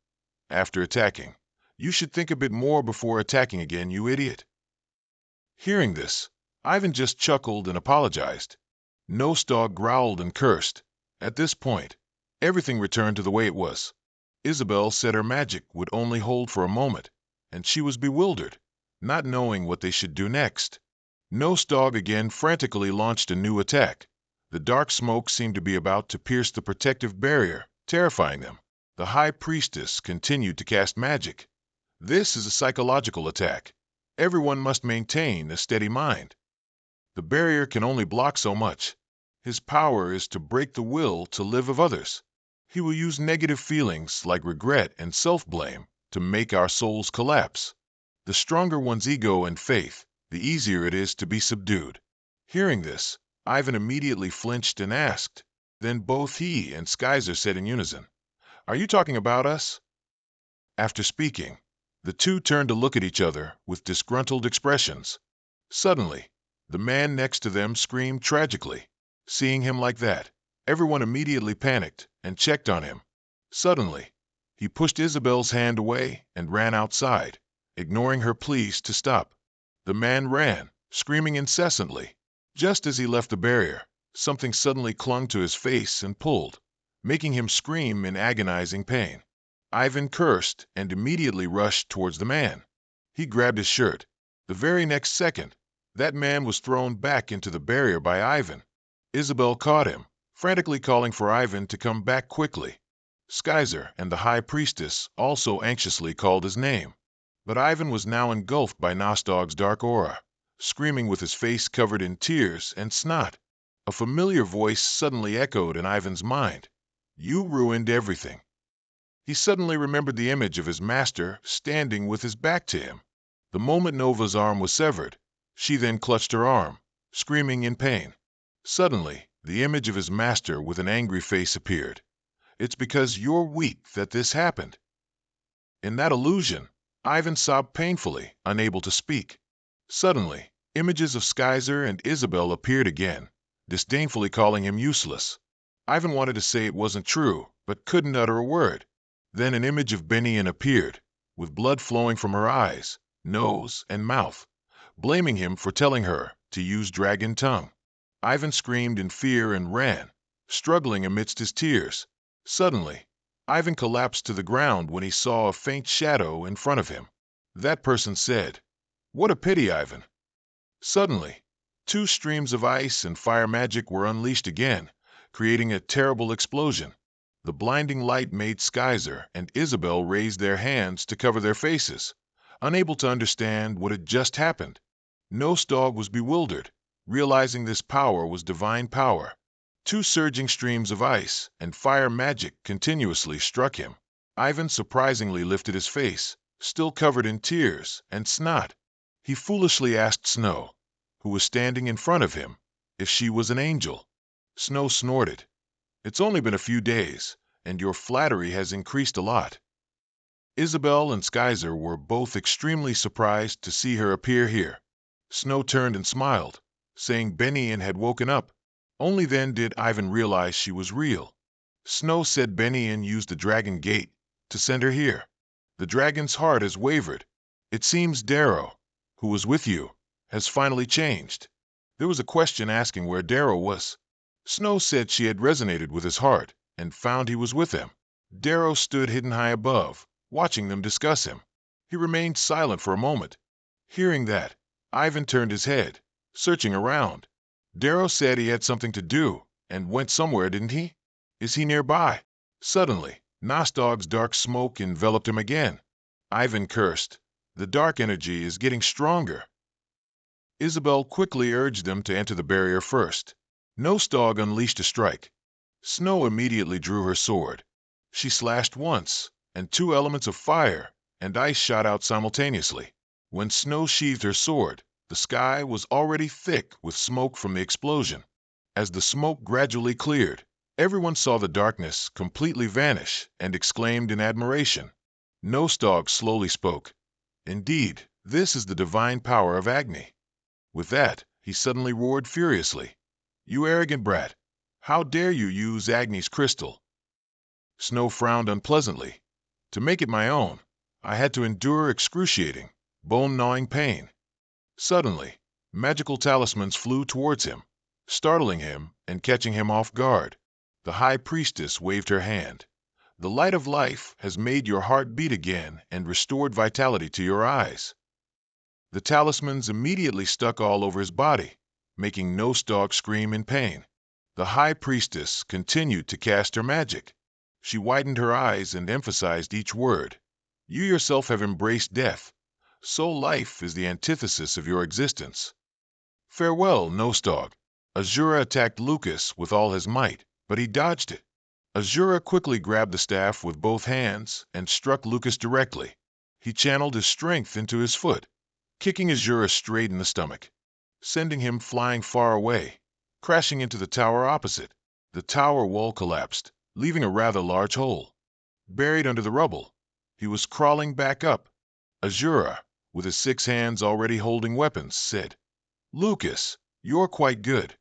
Speaker 1: After attacking, "You should think a bit more before attacking again, you idiot." Hearing this, Ivan just chuckled and apologized. Dog growled and cursed. At this point, everything returned to the way it was. Isabel said her magic would only hold for a moment, and she was bewildered, not knowing what they should do next. Dog again frantically launched a new attack. The dark smoke seemed to be about to pierce the protective barrier, terrifying them. The High Priestess continued to cast magic. "This is a psychological attack. Everyone must maintain a steady mind. The barrier can only block so much. His power is to break the will to live of others. He will use negative feelings like regret and self-blame to make our souls collapse. The stronger one's ego and faith, the easier it is to be subdued. Hearing this, Ivan immediately flinched and asked. Then both he and Skyzer said in unison, "Are you talking about us?" After speaking, the two turned to look at each other with disgruntled expressions. Suddenly, the man next to them screamed tragically. Seeing him like that, everyone immediately panicked and checked on him. Suddenly, he pushed Isabel's hand away and ran outside, ignoring her pleas to stop. The man ran, screaming incessantly. Just as he left the barrier, something suddenly clung to his face and pulled, making him scream in agonizing pain. Ivan cursed and immediately rushed towards the man. He grabbed his shirt. The very next second, that man was thrown back into the barrier by Ivan. Isabel caught him, frantically calling for Ivan to come back quickly. Skyzer and the High Priestess also anxiously called his name. But Ivan was now engulfed by Nostog's dark aura, screaming with his face covered in tears and snot. A familiar voice suddenly echoed in Ivan's mind. "You ruined everything." He suddenly remembered the image of his master standing with his back to him. The moment Nova's arm was severed, she then clutched her arm, screaming in pain. Suddenly, the image of his master with an angry face appeared. "It's because you're weak that this happened." In that illusion, Ivan sobbed painfully, unable to speak. Suddenly, images of Skyzer and Isabel appeared again, disdainfully calling him useless. Ivan wanted to say it wasn't true, but couldn't utter a word. Then an image of Benian appeared, with blood flowing from her eyes, nose, and mouth, blaming him for telling her to use dragon tongue. Ivan screamed in fear and ran, struggling amidst his tears. Suddenly, Ivan collapsed to the ground when he saw a faint shadow in front of him. That person said, "What a pity, Ivan." Suddenly, two streams of ice and fire magic were unleashed again, creating a terrible explosion. The blinding light made Skyzer and Isabel raise their hands to cover their faces, unable to understand what had just happened. Nostog was bewildered, realizing this power was divine power. Two surging streams of ice and fire magic continuously struck him. Ivan surprisingly lifted his face, still covered in tears and snot. He foolishly asked Snow, who was standing in front of him, if she was an angel. Snow snorted. "It's only been a few days, and your flattery has increased a lot." Isabel and Skyzer were both extremely surprised to see her appear here. Snow turned and smiled, saying Benian had woken up. Only then did Ivan realize she was real. Snow said Benian used the dragon gate to send her here. "The dragon's heart has wavered. It seems Darrow, who was with you, has finally changed." There was a question asking where Darrow was. Snow said she had resonated with his heart and found he was with them. Darrow stood hidden high above, watching them discuss him. He remained silent for a moment. Hearing that, Ivan turned his head, searching around. "Darrow said he had something to do and went somewhere, didn't he? Is he nearby?" Suddenly, Nostog's dark smoke enveloped him again. Ivan cursed. "The dark energy is getting stronger." Isabel quickly urged them to enter the barrier first. Nostog unleashed a strike. Snow immediately drew her sword. She slashed once, and two elements of fire and ice shot out simultaneously. When Snow sheathed her sword, the sky was already thick with smoke from the explosion. As the smoke gradually cleared, everyone saw the darkness completely vanish and exclaimed in admiration. Nostog slowly spoke. "Indeed, this is the divine power of Agni." With that, he suddenly roared furiously. "You arrogant brat! How dare you use Agni's crystal?" Snow frowned unpleasantly. "To make it my own, I had to endure excruciating, bone-gnawing pain." Suddenly, magical talismans flew towards him, startling him and catching him off guard. The High Priestess waved her hand. "The light of life has made your heart beat again and restored vitality to your eyes." The talismans immediately stuck all over his body, making Nostog scream in pain. The High Priestess continued to cast her magic. She widened her eyes and emphasized each word. "You yourself have embraced death, so life is the antithesis of your existence. Farewell, Nostog." Azura attacked Lucas with all his might, but he dodged it. Azura quickly grabbed the staff with both hands and struck Lucas directly. He channeled his strength into his foot. kicking Azura straight in the stomach, sending him flying far away, crashing into the tower opposite. The tower wall collapsed, leaving a rather large hole. Buried under the rubble, he was crawling back up. Azura, with his 6 hands already holding weapons, said, "Lucas, you're quite good."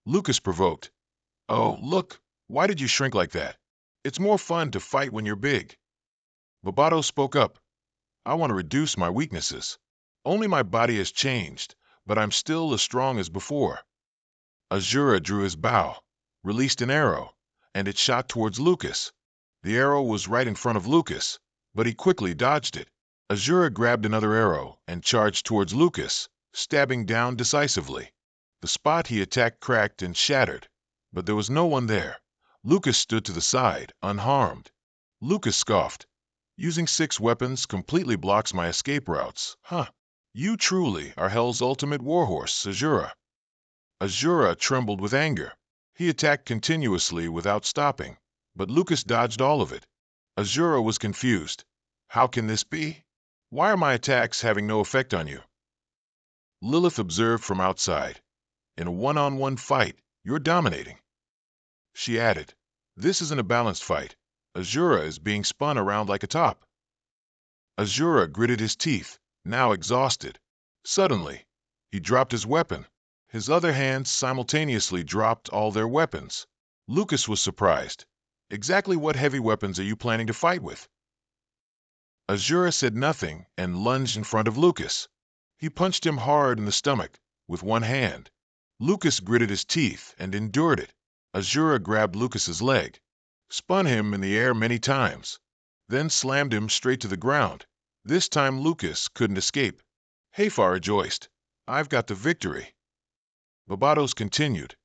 Speaker 1: Lucas provoked, "Oh, look, why did you shrink like that? It's more fun to fight when you're big." Babato spoke up, "I want to reduce my weaknesses. Only my body has changed, but I'm still as strong as before." Azura drew his bow, released an arrow, and it shot towards Lucas. The arrow was right in front of Lucas, but he quickly dodged it. Azura grabbed another arrow and charged towards Lucas, stabbing down decisively. The spot he attacked cracked and shattered, but there was no one there. Lucas stood to the side, unharmed. Lucas scoffed, "Using 6 weapons completely blocks my escape routes, huh? You truly are Hell's ultimate warhorse, Azura." Azura trembled with anger. He attacked continuously without stopping, but Lucas dodged all of it. Azura was confused. "How can this be? Why are my attacks having no effect on you?" Lilith observed from outside. "In a one-on-one fight, you're dominating." She added, "This isn't a balanced fight. Azura is being spun around like a top." Azura gritted his teeth, now exhausted. Suddenly, he dropped his weapon. His other hands simultaneously dropped all their weapons. Lucas was surprised. "Exactly what heavy weapons are you planning to fight with?" Azura said nothing and lunged in front of Lucas. He punched him hard in the stomach with one hand. Lucas gritted his teeth and endured it. Azura grabbed Lucas's leg, spun him in the air many times, then slammed him straight to the ground. This time Lucas couldn't escape. Hathor rejoiced, "I've got the victory." Babatos continued,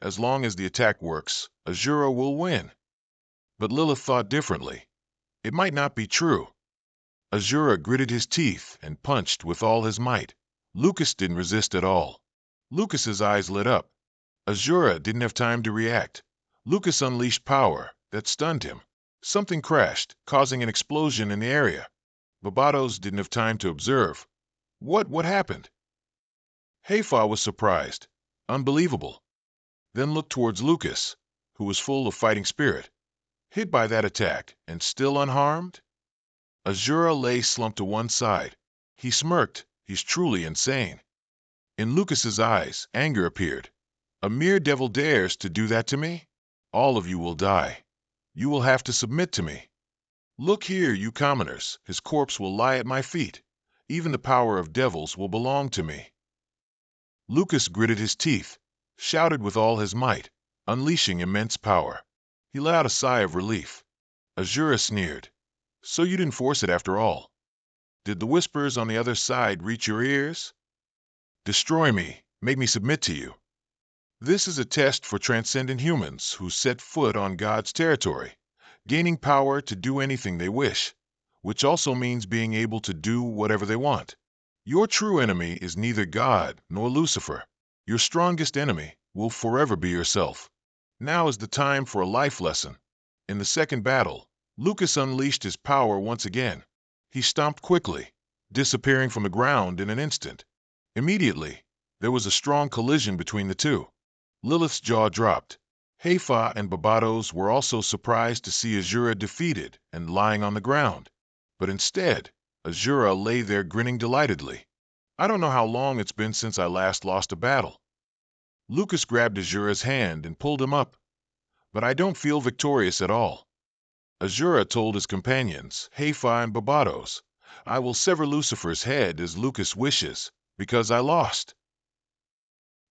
Speaker 1: "As long as the attack works, Azura will win." But Lilith thought differently. It might not be true. Azura gritted his teeth and punched with all his might. Lucas didn't resist at all. Lucas's eyes lit up. Azura didn't have time to react. Lucas unleashed power that stunned him. Something crashed, causing an explosion in the area. Babatos didn't have time to observe. What happened?" Hathor was surprised, unbelievable, then looked towards Lucas, who was full of fighting spirit. Hit by that attack, and still unharmed? Azura lay slumped to one side. He smirked. He's truly insane. In Lucas's eyes, anger appeared. "A mere devil dares to do that to me? All of you will die. You will have to submit to me. Look here, you commoners, his corpse will lie at my feet. Even the power of devils will belong to me." Lucas gritted his teeth, shouted with all his might, unleashing immense power. He let out a sigh of relief. Azura sneered, "So you didn't force it after all. Did the whispers on the other side reach your ears? Destroy me, make me submit to you. This is a test for transcendent humans who set foot on God's territory, gaining power to do anything they wish, which also means being able to do whatever they want. Your true enemy is neither God nor Lucifer. Your strongest enemy will forever be yourself. Now is the time for a life lesson." In the second battle, Lucas unleashed his power once again. He stomped quickly, disappearing from the ground in an instant. Immediately, there was a strong collision between the two. Lilith's jaw dropped. Hathor and Babatos were also surprised to see Azura defeated and lying on the ground. But instead, Azura lay there grinning delightedly. "I don't know how long it's been since I last lost a battle." Lucas grabbed Azura's hand and pulled him up. "But I don't feel victorious at all." Azura told his companions, Hathor and Babatos, "I will sever Lucifer's head as Lucas wishes, because I lost."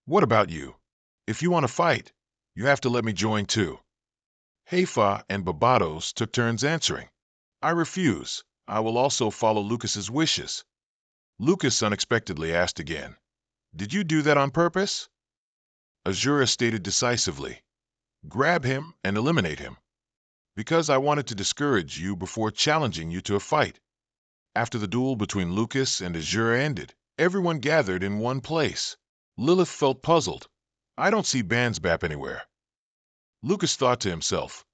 Speaker 1: "What about you? If you want to fight, you have to let me join too." Hathor and Babatos took turns answering. "I refuse. I will also follow Lucas's wishes." Lucas unexpectedly asked again, "Did you do that on purpose?" Azura stated decisively, "Grab him and eliminate him." "Because I wanted to discourage you before challenging you to a fight." After the duel between Lucas and Azura ended, everyone gathered in one place. Lilith felt puzzled. "I don't see Bansbap anywhere." Lucas thought to himself,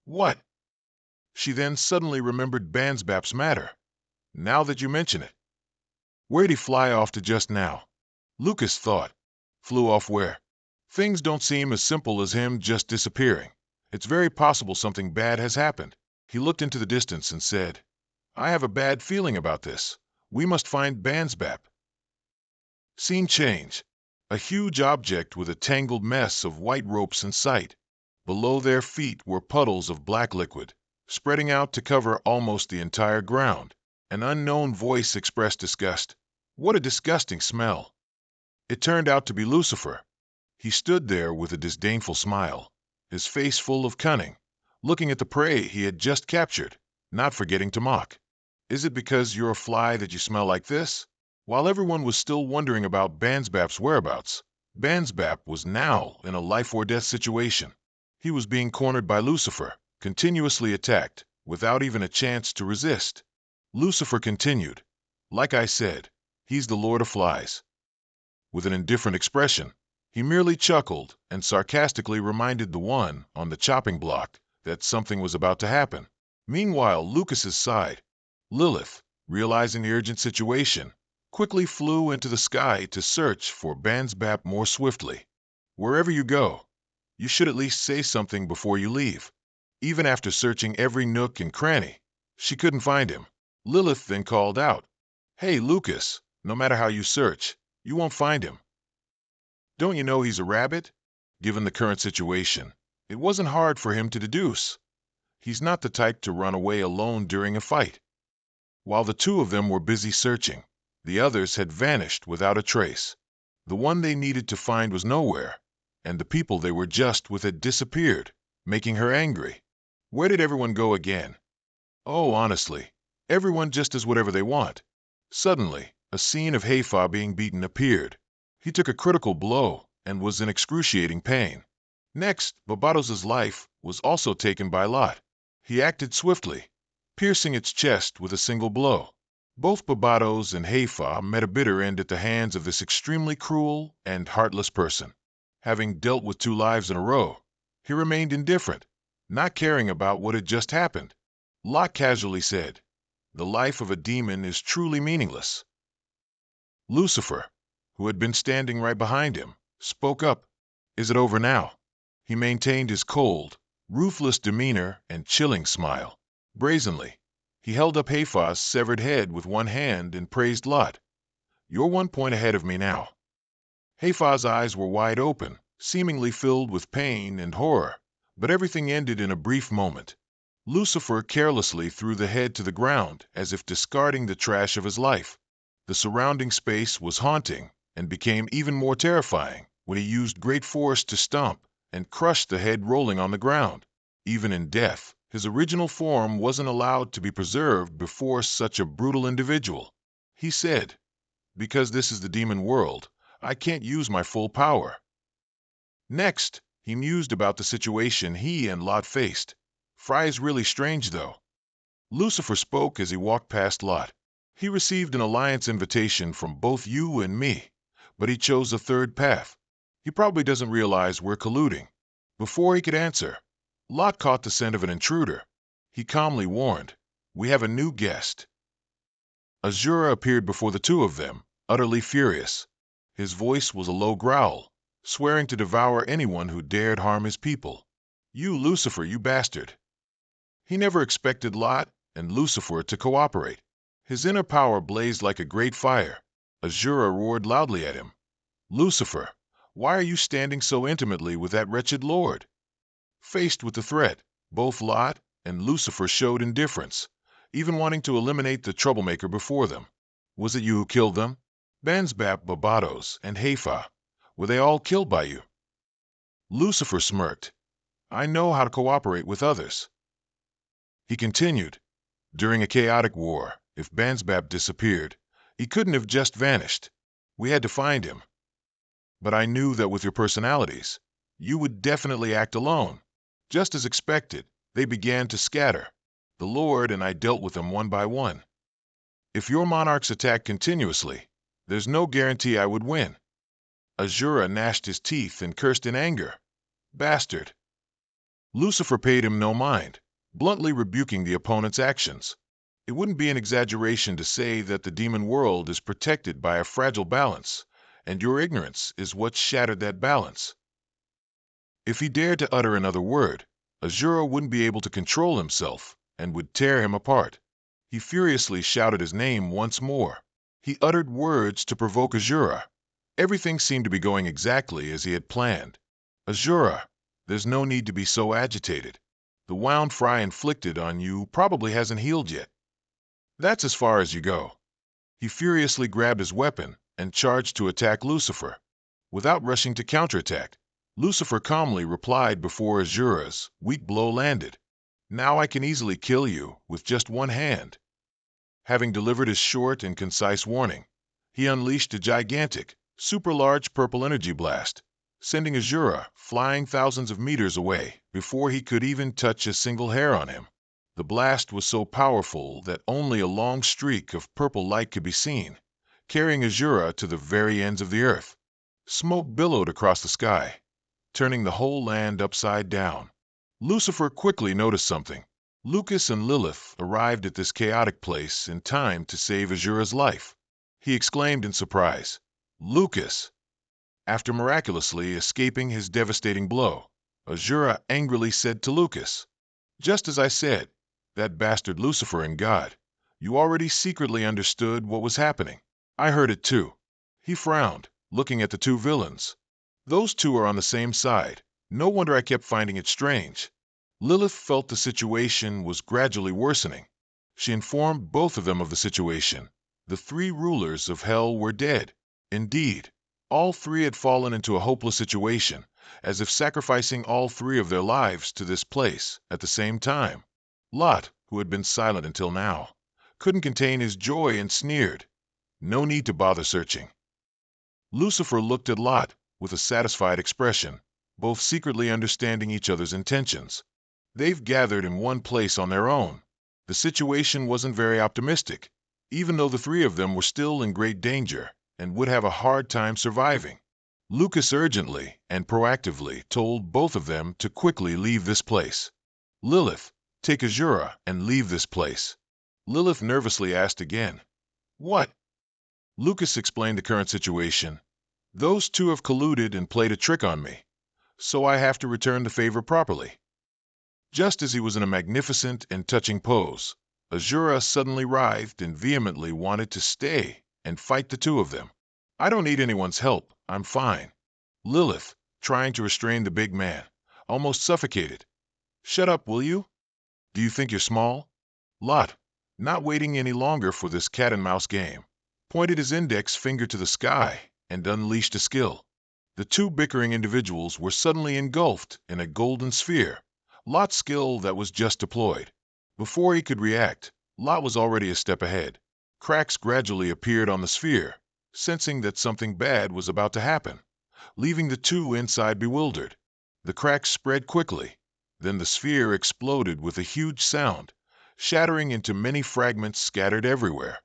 Speaker 1: "What?" She then suddenly remembered Bansbap's matter. "Now that you mention it." Where'd he fly off to just now? Lucas thought. Flew off where? Things don't seem as simple as him just disappearing. It's very possible something bad has happened. He looked into the distance and said, I have a bad feeling about this. We must find Bansbap. Scene change. A huge object with a tangled mess of white ropes in sight. Below their feet were puddles of black liquid, spreading out to cover almost the entire ground. An unknown voice expressed disgust. What a disgusting smell. It turned out to be Lucifer. He stood there with a disdainful smile, his face full of cunning, looking at the prey he had just captured, not forgetting to mock. Is it because you're a fly that you smell like this? While everyone was still wondering about Bansbap's whereabouts, Bansbap was now in a life-or-death situation. He was being cornered by Lucifer, continuously attacked, without even a chance to resist. Lucifer continued, Like I said, he's the Lord of Flies. With an indifferent expression, he merely chuckled and sarcastically reminded the one on the chopping block that something was about to happen. Meanwhile, Lucas's side, Lilith, realizing the urgent situation, quickly flew into the sky to search for Bansbap more swiftly. Wherever you go, you should at least say something before you leave. Even after searching every nook and cranny, she couldn't find him. Lilith then called out, Hey, Lucas, no matter how you search, you won't find him. Don't you know he's a rabbit? Given the current situation, it wasn't hard for him to deduce. He's not the type to run away alone during a fight. While the two of them were busy searching, the others had vanished without a trace. The one they needed to find was nowhere, and the people they were just with had disappeared, making her angry. Where did everyone go again? Oh, honestly, everyone just does whatever they want. Suddenly, a scene of Heifa being beaten appeared. He took a critical blow and was in excruciating pain. Next, Barbados' life was also taken by Lot. He acted swiftly, piercing its chest with a single blow. Both Barbados and Heifa met a bitter end at the hands of this extremely cruel and heartless person. Having dealt with 2 lives in a row, he remained indifferent, not caring about what had just happened. Lot casually said, The life of a demon is truly meaningless. Lucifer, who had been standing right behind him, spoke up. Is it over now? He maintained his cold, ruthless demeanor and chilling smile. Brazenly, he held up Heifa's severed head with one hand and praised Lot. You're 1 point ahead of me now. Heifa's eyes were wide open, seemingly filled with pain and horror, but everything ended in a brief moment. Lucifer carelessly threw the head to the ground as if discarding the trash of his life. The surrounding space was haunting and became even more terrifying when he used great force to stomp and crush the head rolling on the ground. Even in death, his original form wasn't allowed to be preserved before such a brutal individual. He said, Because this is the demon world, I can't use my full power. Next, he mused about the situation he and Lot faced. Frey's really strange, though. Lucifer spoke as he walked past Lot. He received an alliance invitation from both you and me, but he chose a third path. He probably doesn't realize we're colluding. Before he could answer, Lot caught the scent of an intruder. He calmly warned, We have a new guest. Azura appeared before the two of them, utterly furious. His voice was a low growl, swearing to devour anyone who dared harm his people. You, Lucifer, you bastard. He never expected Lot and Lucifer to cooperate. His inner power blazed like a great fire. Azura roared loudly at him. Lucifer, why are you standing so intimately with that wretched lord? Faced with the threat, both Lot and Lucifer showed indifference, even wanting to eliminate the troublemaker before them. Was it you who killed them? Bansbap, Barbados, and Heifa, were they all killed by you? Lucifer smirked. I know how to cooperate with others. He continued, During a chaotic war, if Bansbap disappeared, he couldn't have just vanished. We had to find him. But I knew that with your personalities, you would definitely act alone. Just as expected, they began to scatter. The Lord and I dealt with them one by one. If your monarchs attack continuously, there's no guarantee I would win. Azura gnashed his teeth and cursed in anger. Bastard. Lucifer paid him no mind, bluntly rebuking the opponent's actions. It wouldn't be an exaggeration to say that the demon world is protected by a fragile balance, and your ignorance is what shattered that balance. If he dared to utter another word, Azura wouldn't be able to control himself and would tear him apart. He furiously shouted his name once more. He uttered words to provoke Azura. Everything seemed to be going exactly as he had planned. Azura, there's no need to be so agitated. The wound Frey inflicted on you probably hasn't healed yet. That's as far as you go. He furiously grabbed his weapon and charged to attack Lucifer. Without rushing to counterattack, Lucifer calmly replied before Azura's weak blow landed. Now I can easily kill you with just one hand. Having delivered his short and concise warning, he unleashed a gigantic, super-large purple energy blast, sending Azura flying thousands of meters away before he could even touch a single hair on him. The blast was so powerful that only a long streak of purple light could be seen, carrying Azura to the very ends of the earth. Smoke billowed across the sky, turning the whole land upside down. Lucifer quickly noticed something. Lucas and Lilith arrived at this chaotic place in time to save Azura's life. He exclaimed in surprise, "Lucas!" After miraculously escaping his devastating blow, Azura angrily said to Lucas, "Just as I said, that bastard Lucifer and God. You already secretly understood what was happening. I heard it too." He frowned, looking at the two villains. Those two are on the same side. No wonder I kept finding it strange. Lilith felt the situation was gradually worsening. She informed both of them of the situation. The three rulers of hell were dead. Indeed, all three had fallen into a hopeless situation, as if sacrificing all three of their lives to this place at the same time. Lot, who had been silent until now, couldn't contain his joy and sneered, "No need to bother searching." Lucifer looked at Lot with a satisfied expression, both secretly understanding each other's intentions. They've gathered in one place on their own. The situation wasn't very optimistic, even though the three of them were still in great danger and would have a hard time surviving. Lucas urgently and proactively told both of them to quickly leave this place. "Lilith, take Azura and leave this place." Lilith nervously asked again, "What?" Lucas explained the current situation. "Those two have colluded and played a trick on me, so I have to return the favor properly." Just as he was in a magnificent and touching pose, Azura suddenly writhed and vehemently wanted to stay and fight the two of them. "I don't need anyone's help. I'm fine." Lilith, trying to restrain the big man, almost suffocated. "Shut up, will you? Do you think you're small?" Lot, not waiting any longer for this cat-and-mouse game, pointed his index finger to the sky and unleashed a skill. The two bickering individuals were suddenly engulfed in a golden sphere, Lot's skill that was just deployed. Before he could react, Lot was already a step ahead. Cracks gradually appeared on the sphere, sensing that something bad was about to happen, leaving the two inside bewildered. The cracks spread quickly, then the sphere exploded with a huge sound, shattering into many fragments scattered everywhere.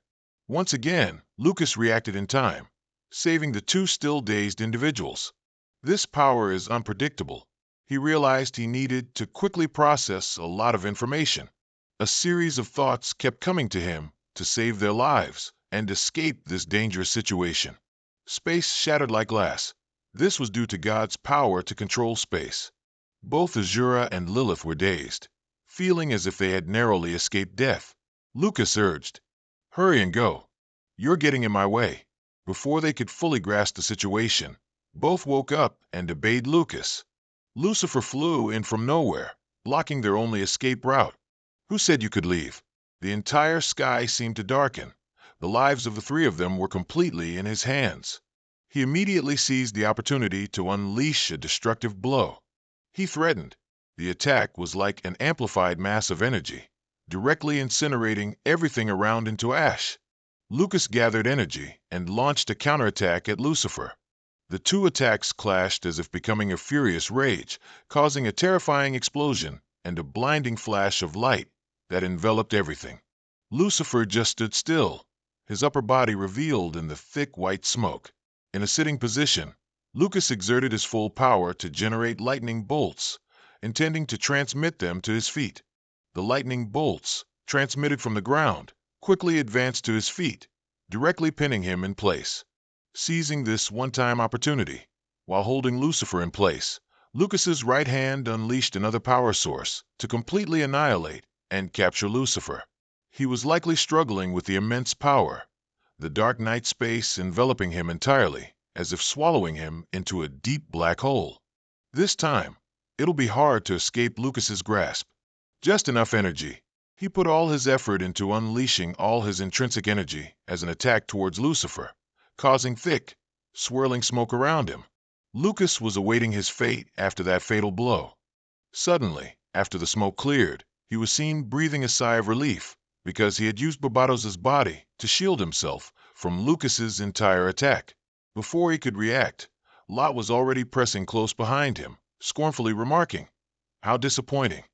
Speaker 1: Once again, Lucas reacted in time, saving the two still dazed individuals. This power is unpredictable. He realized he needed to quickly process a lot of information. A series of thoughts kept coming to him to save their lives and escape this dangerous situation. Space shattered like glass. This was due to God's power to control space. Both Azura and Lilith were dazed, feeling as if they had narrowly escaped death. Lucas urged, "Hurry and go. You're getting in my way." Before they could fully grasp the situation, both woke up and obeyed Lucas. Lucifer flew in from nowhere, blocking their only escape route. "Who said you could leave?" The entire sky seemed to darken. The lives of the three of them were completely in his hands. He immediately seized the opportunity to unleash a destructive blow. He threatened. The attack was like an amplified mass of energy, directly incinerating everything around into ash. Lucas gathered energy and launched a counterattack at Lucifer. The two attacks clashed as if becoming a furious rage, causing a terrifying explosion and a blinding flash of light that enveloped everything. Lucifer just stood still, his upper body revealed in the thick white smoke. In a sitting position, Lucas exerted his full power to generate lightning bolts, intending to transmit them to his feet. The lightning bolts transmitted from the ground, quickly advanced to his feet, directly pinning him in place. Seizing this one-time opportunity, while holding Lucifer in place, Lucas's right hand unleashed another power source to completely annihilate and capture Lucifer. He was likely struggling with the immense power, the dark night space enveloping him entirely, as if swallowing him into a deep black hole. This time, it'll be hard to escape Lucas's grasp. Just enough energy. He put all his effort into unleashing all his intrinsic energy as an attack towards Lucifer, causing thick, swirling smoke around him. Lucas was awaiting his fate after that fatal blow. Suddenly, after the smoke cleared, he was seen breathing a sigh of relief because he had used Barbados's body to shield himself from Lucas's entire attack. Before he could react, Lot was already pressing close behind him, scornfully remarking, "How disappointing."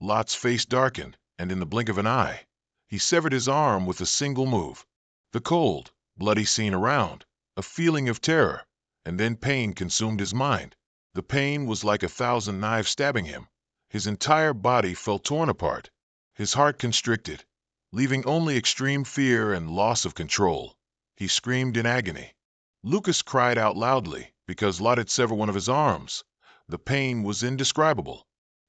Speaker 1: Lot's face darkened, and in the blink of an eye, he severed his arm with a single move. The cold, bloody scene around, a feeling of terror, and then pain consumed his mind. The pain was like 1,000 knives stabbing him. His entire body felt torn apart, his heart constricted, leaving only extreme fear and loss of control. He screamed in agony. Lucas cried out loudly because Lot had severed one of his arms. The pain was indescribable.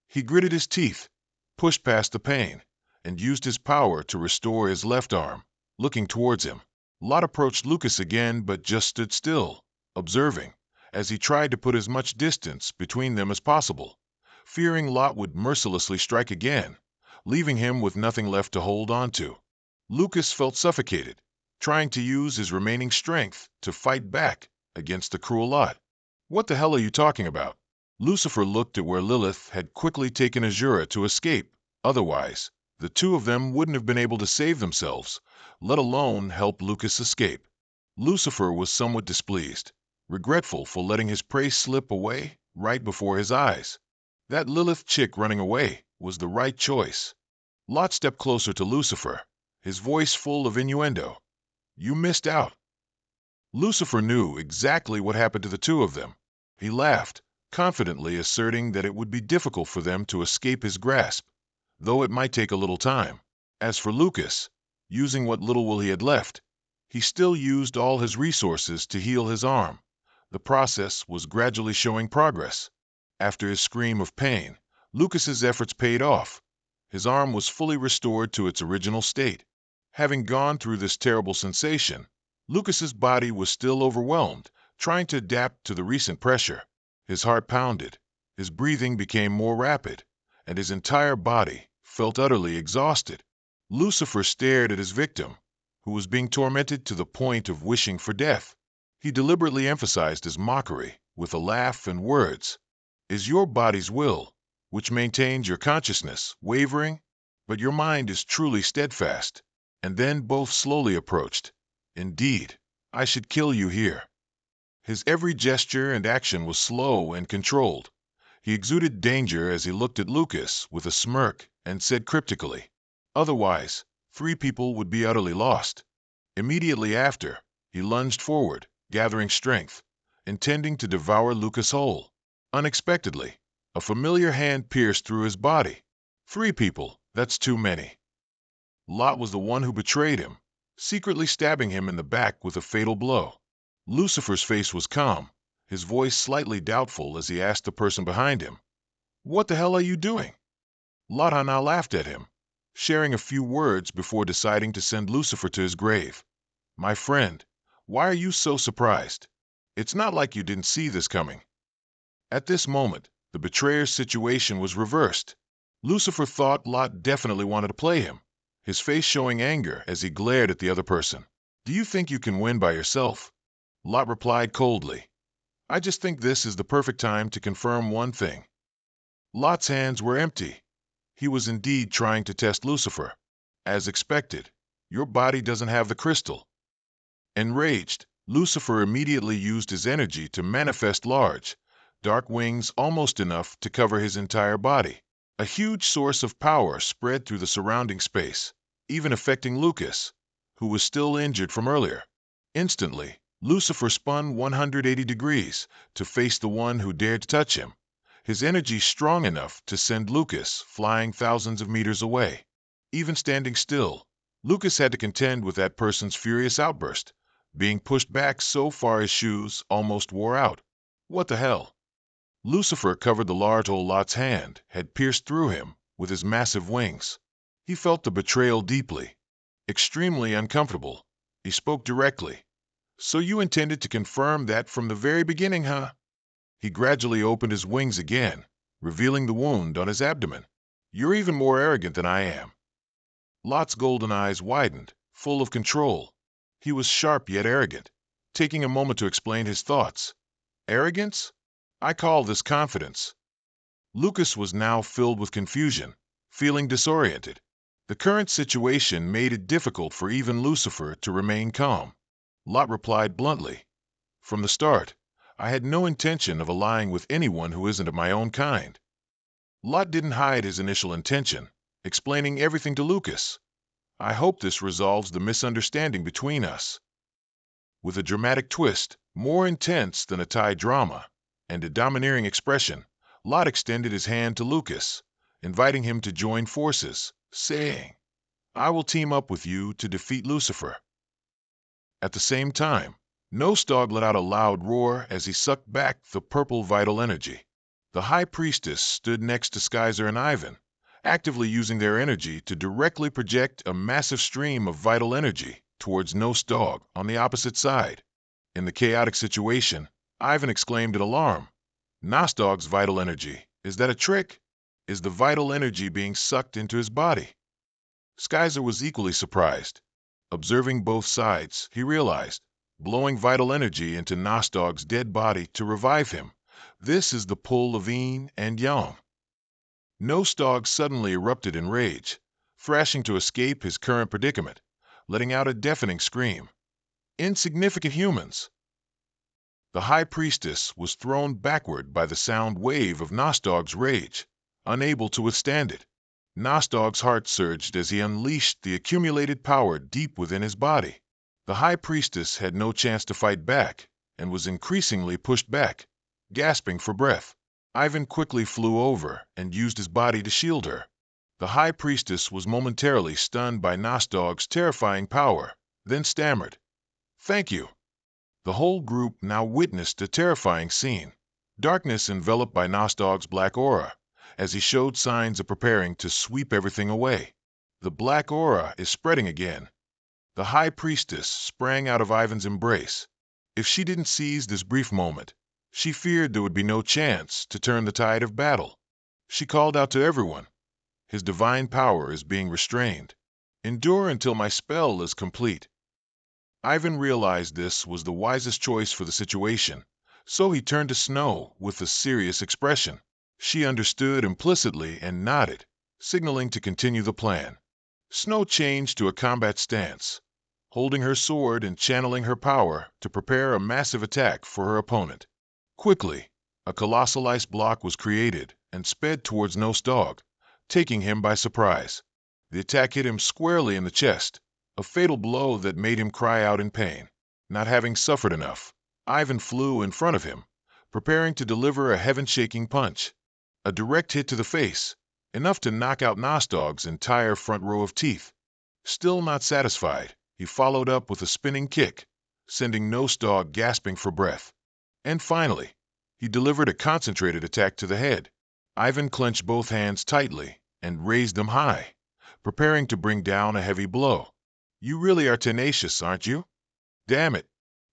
Speaker 1: He gritted his teeth, pushed past the pain, and used his power to restore his left arm, looking towards him. Lot approached Lucas again but just stood still, observing, as he tried to put as much distance between them as possible, fearing Lot would mercilessly strike again, leaving him with nothing left to hold on to. Lucas felt suffocated, trying to use his remaining strength to fight back against the cruel Lot. "What the hell are you talking about?" Lucifer looked at where Lilith had quickly taken Azura to escape. Otherwise, the two of them wouldn't have been able to save themselves, let alone help Lucas escape. Lucifer was somewhat displeased, regretful for letting his prey slip away right before his eyes. That Lilith chick running away was the right choice. Lot stepped closer to Lucifer, his voice full of innuendo. "You missed out." Lucifer knew exactly what happened to the two of them. He laughed, confidently asserting that it would be difficult for them to escape his grasp, though it might take a little time. As for Lucas, using what little will he had left, he still used all his resources to heal his arm. The process was gradually showing progress. After his scream of pain, Lucas's efforts paid off. His arm was fully restored to its original state. Having gone through this terrible sensation, Lucas's body was still overwhelmed, trying to adapt to the recent pressure. His heart pounded, his breathing became more rapid, and his entire body felt utterly exhausted. Lucifer stared at his victim, who was being tormented to the point of wishing for death. He deliberately emphasized his mockery with a laugh and words. "Is your body's will, which maintains your consciousness, wavering? But your mind is truly steadfast." And then both slowly approached. "Indeed, I should kill you here." His every gesture and action was slow and controlled. He exuded danger as he looked at Lucas with a smirk and said cryptically, "Otherwise, 3 people would be utterly lost." Immediately after, he lunged forward, gathering strength, intending to devour Lucas whole. Unexpectedly, a familiar hand pierced through his body. 3 people, that's too many. Lot was the one who betrayed him, secretly stabbing him in the back with a fatal blow. Lucifer's face was calm, his voice slightly doubtful as he asked the person behind him, "What the hell are you doing?" Lot now laughed at him, sharing a few words before deciding to send Lucifer to his grave. "My friend, why are you so surprised? It's not like you didn't see this coming." At this moment, the betrayer's situation was reversed. Lucifer thought Lot definitely wanted to play him, his face showing anger as he glared at the other person. "Do you think you can win by yourself?" Lot replied coldly, "I just think this is the perfect time to confirm one thing." Lot's hands were empty. He was indeed trying to test Lucifer. As expected, your body doesn't have the crystal. Enraged, Lucifer immediately used his energy to manifest large, dark wings almost enough to cover his entire body. A huge source of power spread through the surrounding space, even affecting Lucas, who was still injured from earlier. Instantly, Lucifer spun 180 degrees to face the one who dared to touch him, his energy strong enough to send Lucas flying thousands of meters away. Even standing still, Lucas had to contend with that person's furious outburst, being pushed back so far his shoes almost wore out. What the hell? Lucifer covered the large hole Lot's hand had pierced through him with his massive wings. He felt the betrayal deeply. Extremely uncomfortable, he spoke directly. So you intended to confirm that from the very beginning, huh? He gradually opened his wings again, revealing the wound on his abdomen. You're even more arrogant than I am. Lot's golden eyes widened, full of control. He was sharp yet arrogant, taking a moment to explain his thoughts. Arrogance? I call this confidence. Lucas was now filled with confusion, feeling disoriented. The current situation made it difficult for even Lucifer to remain calm. Lot replied bluntly, "From the start, I had no intention of allying with anyone who isn't of my own kind." Lot didn't hide his initial intention, explaining everything to Lucas. "I hope this resolves the misunderstanding between us." With a dramatic twist, more intense than a Thai drama, and a domineering expression, Lot extended his hand to Lucas, inviting him to join forces, saying, "I will team up with you to defeat Lucifer." At the same time, Nostog let out a loud roar as he sucked back the purple vital energy. The High Priestess stood next to Skyzer and Ivan, actively using their energy to directly project a massive stream of vital energy towards Nostog on the opposite side. In the chaotic situation, Ivan exclaimed in alarm, "Nostog's vital energy, is that a trick? Is the vital energy being sucked into his body?" Skyzer was equally surprised. Observing both sides, he realized, blowing vital energy into Nostog's dead body to revive him. This is the pull of yin and yang. Nostog suddenly erupted in rage, thrashing to escape his current predicament, letting out a deafening scream. Insignificant humans! The High Priestess was thrown backward by the sound wave of Nostog's rage, unable to withstand it. Nostog's heart surged as he unleashed the accumulated power deep within his body. The High Priestess had no chance to fight back, and was increasingly pushed back, gasping for breath. Ivan quickly flew over and used his body to shield her. The High Priestess was momentarily stunned by Nostog's terrifying power, then stammered, "Thank you." The whole group now witnessed a terrifying scene. Darkness enveloped by Nostog's black aura, as he showed signs of preparing to sweep everything away. The black aura is spreading again. The High Priestess sprang out of Ivan's embrace. If she didn't seize this brief moment, she feared there would be no chance to turn the tide of battle. She called out to everyone, "His divine power is being restrained. Endure until my spell is complete." Ivan realized this was the wisest choice for the situation, so he turned to Snow with a serious expression. She understood implicitly and nodded, signaling to continue the plan. Snow changed to a combat stance, holding her sword and channeling her power to prepare a massive attack for her opponent. Quickly, a colossal ice block was created and sped towards Nostog, taking him by surprise. The attack hit him squarely in the chest, a fatal blow that made him cry out in pain. Not having suffered enough, Ivan flew in front of him, preparing to deliver a heaven-shaking punch. A direct hit to the face, enough to knock out Nostog's entire front row of teeth. Still not satisfied, he followed up with a spinning kick, sending Nostog gasping for breath. And finally, he delivered a concentrated attack to the head. Ivan clenched both hands tightly and raised them high, preparing to bring down a heavy blow. "You really are tenacious, aren't you?" "Damn it!"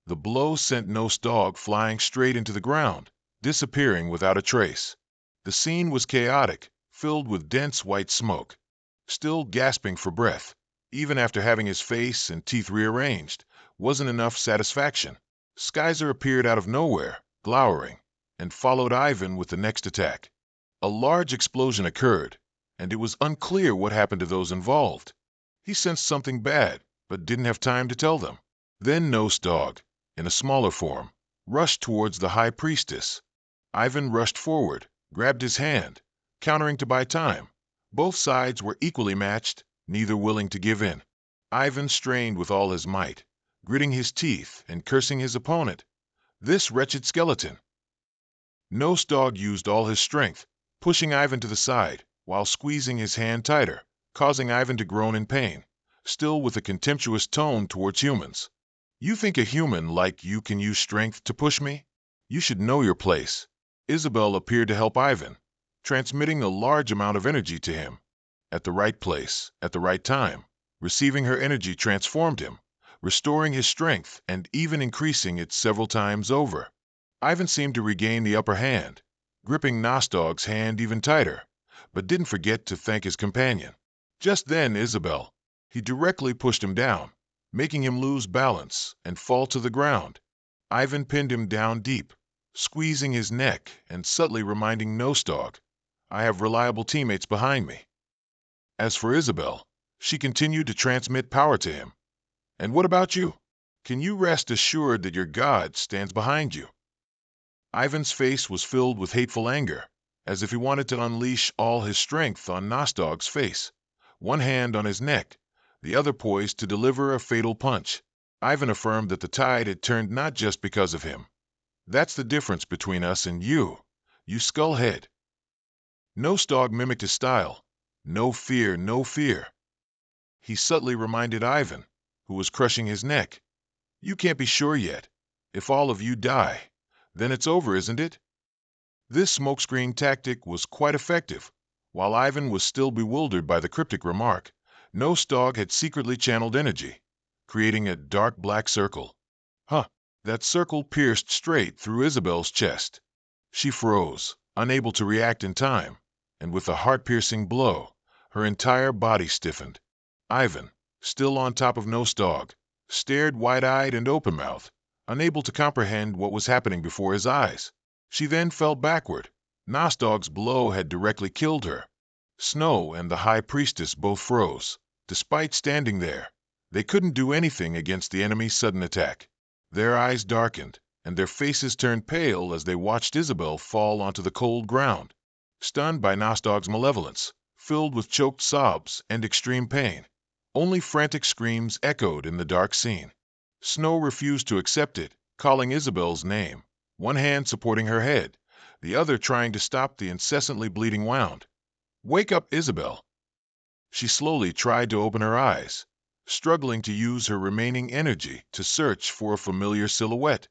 Speaker 1: The blow sent Nostog flying straight into the ground, disappearing without a trace. The scene was chaotic, filled with dense white smoke. Still gasping for breath, even after having his face and teeth rearranged, wasn't enough satisfaction. Skyzer appeared out of nowhere, glowering, and followed Ivan with the next attack. A large explosion occurred, and it was unclear what happened to those involved. He sensed something bad, but didn't have time to tell them. Then Nostog, in a smaller form, rushed towards the High Priestess. Ivan rushed forward, grabbed his hand, countering to buy time. Both sides were equally matched, neither willing to give in. Ivan strained with all his might, gritting his teeth and cursing his opponent. This wretched skeleton. Nostog used all his strength, pushing Ivan to the side while squeezing his hand tighter, causing Ivan to groan in pain, still with a contemptuous tone towards humans. You think a human like you can use strength to push me? You should know your place. Isabel appeared to help Ivan, transmitting a large amount of energy to him. At the right place, at the right time, receiving her energy transformed him, restoring his strength and even increasing it several times over. Ivan seemed to regain the upper hand, gripping Nostog's hand even tighter, but didn't forget to thank his companion. Just then, Isabel, he directly pushed him down, making him lose balance and fall to the ground. Ivan pinned him down deep, squeezing his neck and subtly reminding Nostog, I have reliable teammates behind me. As for Isabel, she continued to transmit power to him. And what about you? Can you rest assured that your God stands behind you? Ivan's face was filled with hateful anger, as if he wanted to unleash all his strength on Nostog's face, one hand on his neck, the other poised to deliver a fatal punch. Ivan affirmed that the tide had turned not just because of him. That's the difference between us and you skullhead. Nostog mimicked his style. No fear, no fear. He subtly reminded Ivan, who was crushing his neck. You can't be sure yet. If all of you die, then it's over, isn't it? This smokescreen tactic was quite effective. While Ivan was still bewildered by the cryptic remark, Nostog had secretly channeled energy, creating a dark black circle. That circle pierced straight through Isabel's chest. She froze, unable to react in time, and with a heart-piercing blow, her entire body stiffened. Ivan, still on top of Nostog, stared wide-eyed and open-mouthed, unable to comprehend what was happening before his eyes. She then fell backward. Nostog's blow had directly killed her. Snow and the High Priestess both froze. Despite standing there, they couldn't do anything against the enemy's sudden attack. Their eyes darkened, and their faces turned pale as they watched Isabel fall onto the cold ground, stunned by Nostog's malevolence, filled with choked sobs and extreme pain. Only frantic screams echoed in the dark scene. Snow refused to accept it, calling Isabel's name, one hand supporting her head, the other trying to stop the incessantly bleeding wound. Wake up, Isabel! She slowly tried to open her eyes, struggling to use her remaining energy to search for a familiar silhouette.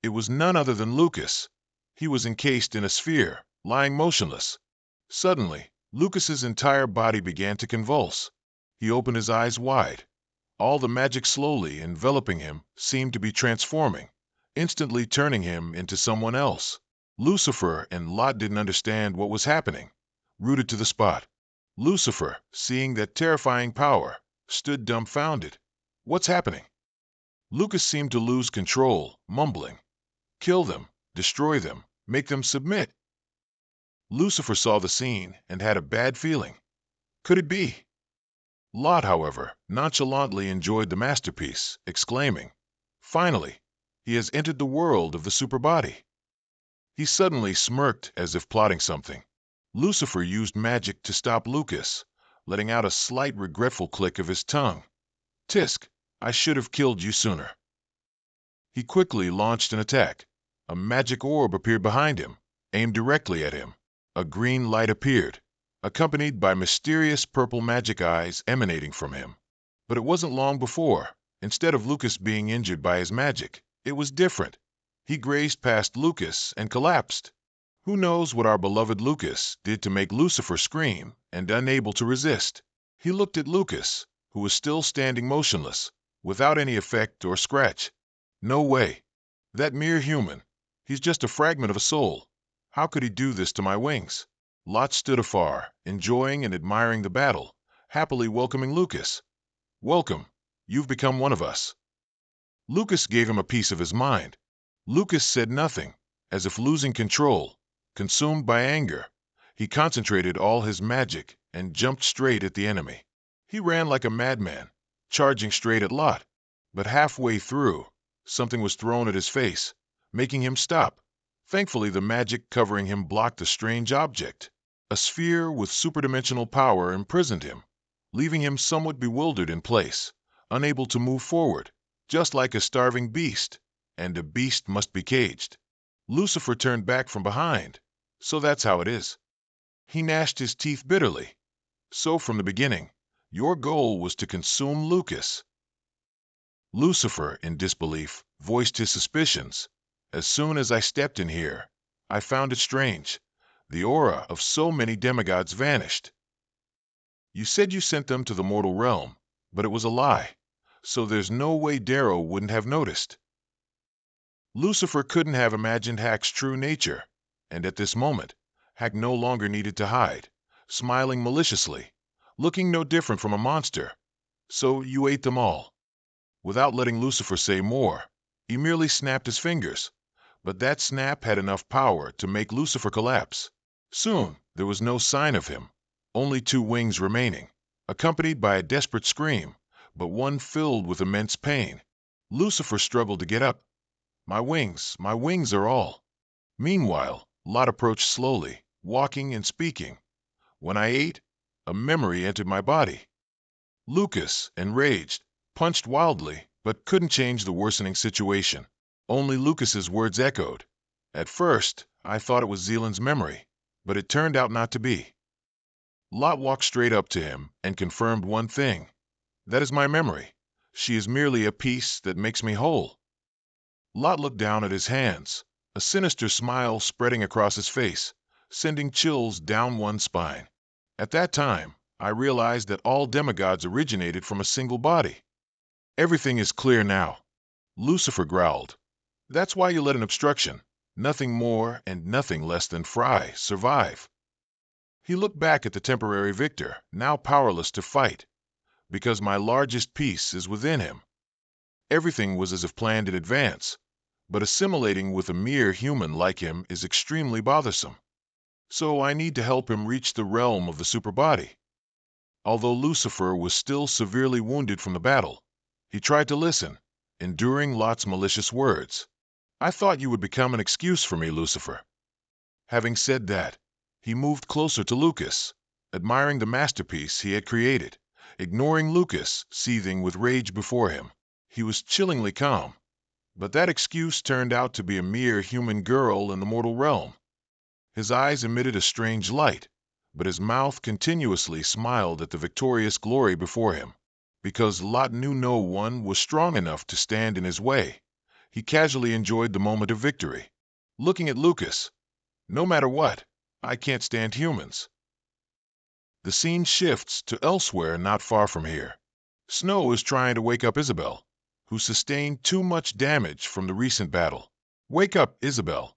Speaker 1: It was none other than Lucas. He was encased in a sphere, lying motionless. Suddenly, Lucas's entire body began to convulse. He opened his eyes wide. All the magic slowly enveloping him seemed to be transforming, instantly turning him into someone else. Lucifer and Lot didn't understand what was happening, rooted to the spot. Lucifer, seeing that terrifying power, stood dumbfounded. What's happening? Lucas seemed to lose control, mumbling, kill them, destroy them, make them submit. Lucifer saw the scene and had a bad feeling. Could it be? Lot, however, nonchalantly enjoyed the masterpiece, exclaiming, finally, he has entered the world of the superbody. He suddenly smirked as if plotting something. Lucifer used magic to stop Lucas, letting out a slight regretful click of his tongue. Tisk, I should have killed you sooner. He quickly launched an attack. A magic orb appeared behind him, aimed directly at him. A green light appeared, accompanied by mysterious purple magic eyes emanating from him. But it wasn't long before, instead of Lucas being injured by his magic, it was different. He grazed past Lucas and collapsed. Who knows what our beloved Lucas did to make Lucifer scream and unable to resist? He looked at Lucas, who was still standing motionless, without any effect or scratch. No way. That mere human. He's just a fragment of a soul. How could he do this to my wings? Lot stood afar, enjoying and admiring the battle, happily welcoming Lucas. Welcome. You've become one of us. Lucas gave him a piece of his mind. Lucas said nothing, as if losing control. Consumed by anger, he concentrated all his magic and jumped straight at the enemy. He ran like a madman, charging straight at Lot. But halfway through, something was thrown at his face, making him stop. Thankfully, the magic covering him blocked the strange object. A sphere with superdimensional power imprisoned him, leaving him somewhat bewildered in place, unable to move forward, just like a starving beast, and a beast must be caged. Lucifer turned back from behind. So that's how it is. He gnashed his teeth bitterly. So from the beginning, Your goal was to consume Lucas. Lucifer, in disbelief, voiced his suspicions. As soon as I stepped in here, I found it strange. The aura of so many demigods vanished. You said you sent them to the mortal realm, but it was a lie, so there's no way Darrow wouldn't have noticed. Lucifer couldn't have imagined Hack's true nature, and at this moment, Hack no longer needed to hide, smiling maliciously, looking no different from a monster. So you ate them all. Without letting Lucifer say more, he merely snapped his fingers, but that snap had enough power to make Lucifer collapse. Soon, there was no sign of him, only two wings remaining, accompanied by a desperate scream, but one filled with immense pain. Lucifer struggled to get up. My wings are all. Meanwhile, Lot approached slowly, walking and speaking. When I ate, a memory entered my body. Lucas, enraged, punched wildly, but couldn't change the worsening situation. Only Lucas's words echoed. At first, I thought it was Zealand's memory, but it turned out not to be. Lot walked straight up to him and confirmed one thing. That is my memory. She is merely a piece that makes me whole. Lot looked down at his hands, a sinister smile spreading across his face, sending chills down one's spine. At that time, I realized that all demigods originated from a single body. Everything is clear now, Lucifer growled. That's why you let an obstruction, nothing more and nothing less than Frey, survive. He looked back at the temporary victor, now powerless to fight, because my largest piece is within him. Everything was as if planned in advance, but assimilating with a mere human like him is extremely bothersome. So I need to help him reach the realm of the superbody. Although Lucifer was still severely wounded from the battle, he tried to listen, enduring Lot's malicious words. I thought you would become an excuse for me, Lucifer. Having said that, he moved closer to Lucas, admiring the masterpiece he had created, ignoring Lucas, seething with rage before him. He was chillingly calm, but that excuse turned out to be a mere human girl in the mortal realm. His eyes emitted a strange light, but his mouth continuously smiled at the victorious glory before him. Because Lot knew no one was strong enough to stand in his way, he casually enjoyed the moment of victory, looking at Lucas. No matter what, I can't stand humans. The scene shifts to elsewhere not far from here. Snow is trying to wake up Isabel, who sustained too much damage from the recent battle. Wake up, Isabel.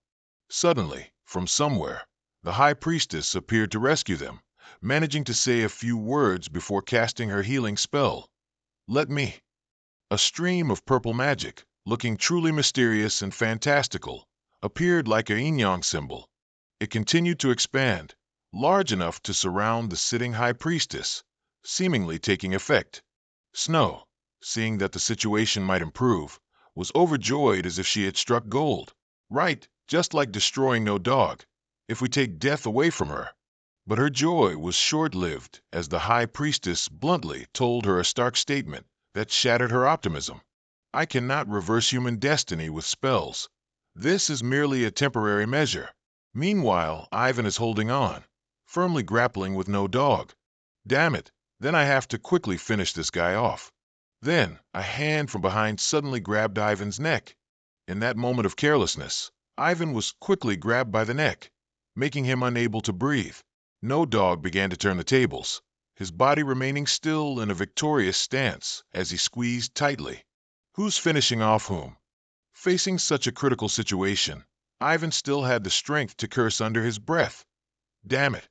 Speaker 1: Suddenly, from somewhere, the High Priestess appeared to rescue them, managing to say a few words before casting her healing spell. Let me. A stream of purple magic, looking truly mysterious and fantastical, appeared like a yin-yang symbol. It continued to expand, large enough to surround the sitting High Priestess, seemingly taking effect. Snow, seeing that the situation might improve, was overjoyed as if she had struck gold. Right, just like destroying no dog, if we take death away from her. But her joy was short-lived as the High Priestess bluntly told her a stark statement that shattered her optimism. I cannot reverse human destiny with spells. This is merely a temporary measure. Meanwhile, Ivan is holding on, firmly grappling with no dog. Damn it, then I have to quickly finish this guy off. Then, a hand from behind suddenly grabbed Ivan's neck. In that moment of carelessness, Ivan was quickly grabbed by the neck, making him unable to breathe. No dog began to turn the tables, his body remaining still in a victorious stance as he squeezed tightly. Who's finishing off whom? Facing such a critical situation, Ivan still had the strength to curse under his breath. Damn it.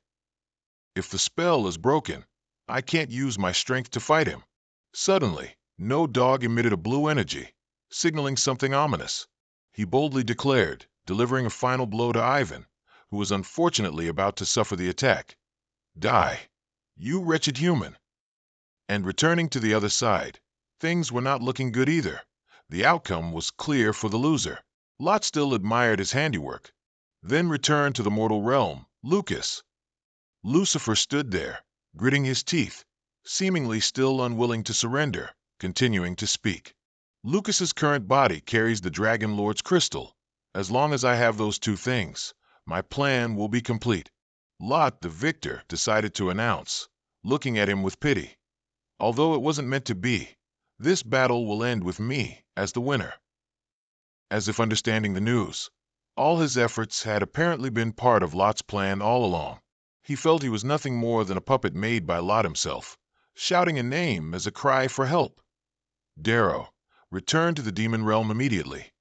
Speaker 1: If the spell is broken, I can't use my strength to fight him. Suddenly, no dog emitted a blue energy, signaling something ominous. He boldly declared, delivering a final blow to Ivan, who was unfortunately about to suffer the attack. Die, you wretched human. And returning to the other side, things were not looking good either. The outcome was clear for the loser. Lot still admired his handiwork. Then returned to the mortal realm, Lucas. Lucifer stood there, gritting his teeth, seemingly still unwilling to surrender, continuing to speak. Lucas's current body carries the Dragon Lord's crystal. As long as I have those two things, my plan will be complete. Lot, the victor, decided to announce, looking at him with pity. Although it wasn't meant to be, this battle will end with me as the winner. As if understanding the news, all his efforts had apparently been part of Lot's plan all along. He felt he was nothing more than a puppet made by Lot himself, shouting a name as a cry for help. Darrow, return to the demon realm immediately.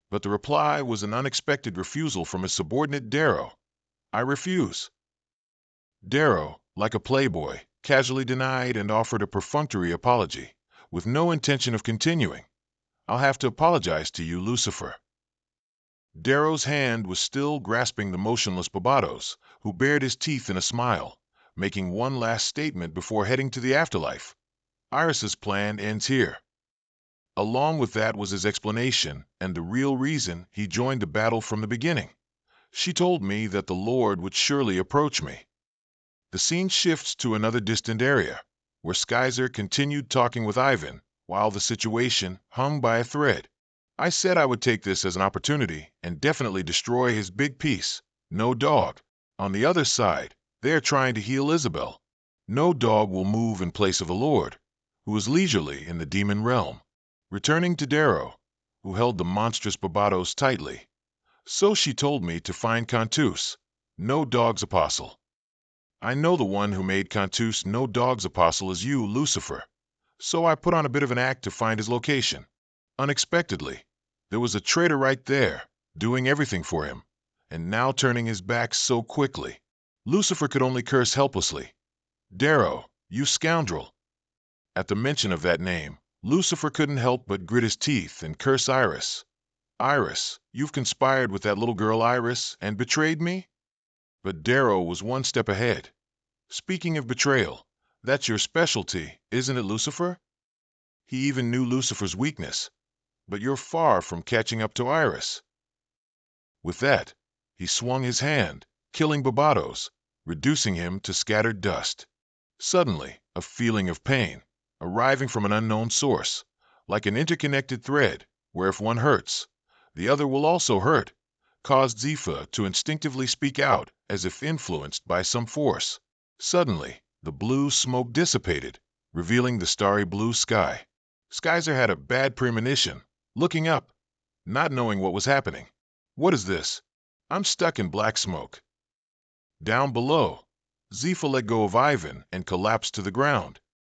Speaker 1: But the reply was an unexpected refusal from his subordinate Darrow. I refuse. Darrow, like a playboy, casually denied and offered a perfunctory apology, with no intention of continuing. I'll have to apologize to you, Lucifer. Darrow's hand was still grasping the motionless Barbados, who bared his teeth in a smile, making one last statement before heading to the afterlife. Iris's plan ends here. Along with that was his explanation and the real reason he joined the battle from the beginning. She told me that the Lord would surely approach me. The scene shifts to another distant area, where Skyzer continued talking with Ivan, while the situation hung by a thread. I said I would take this as an opportunity and definitely destroy his big piece, No Dog. On the other side, they are trying to heal Isabel. No Dog will move in place of the Lord, who is leisurely in the demon realm, returning to Darrow, who held the monstrous Barbados tightly. So she told me to find Cantus, No Dog's apostle. I know the one who made Cantus No Dog's apostle is you, Lucifer. So I put on a bit of an act to find his location. Unexpectedly, there was a traitor right there, doing everything for him, and now turning his back so quickly. Lucifer could only curse helplessly. Darrow, you scoundrel. At the mention of that name, Lucifer couldn't help but grit his teeth and curse Iris. Iris, you've conspired with that little girl Iris and betrayed me? But Darrow was one step ahead. Speaking of betrayal, that's your specialty, isn't it, Lucifer? He even knew Lucifer's weakness, but you're far from catching up to Iris. With that, he swung his hand, killing Barbados, reducing him to scattered dust. Suddenly, a feeling of pain, arriving from an unknown source, like an interconnected thread, where if one hurts, the other will also hurt, caused Zifa to instinctively speak out as if influenced by some force. Suddenly, the blue smoke dissipated, revealing the starry blue sky. Skyzer had a bad premonition, looking up, not knowing what was happening. What is this? I'm stuck in black smoke. Down below, Zifa let go of Ivan and collapsed to the ground.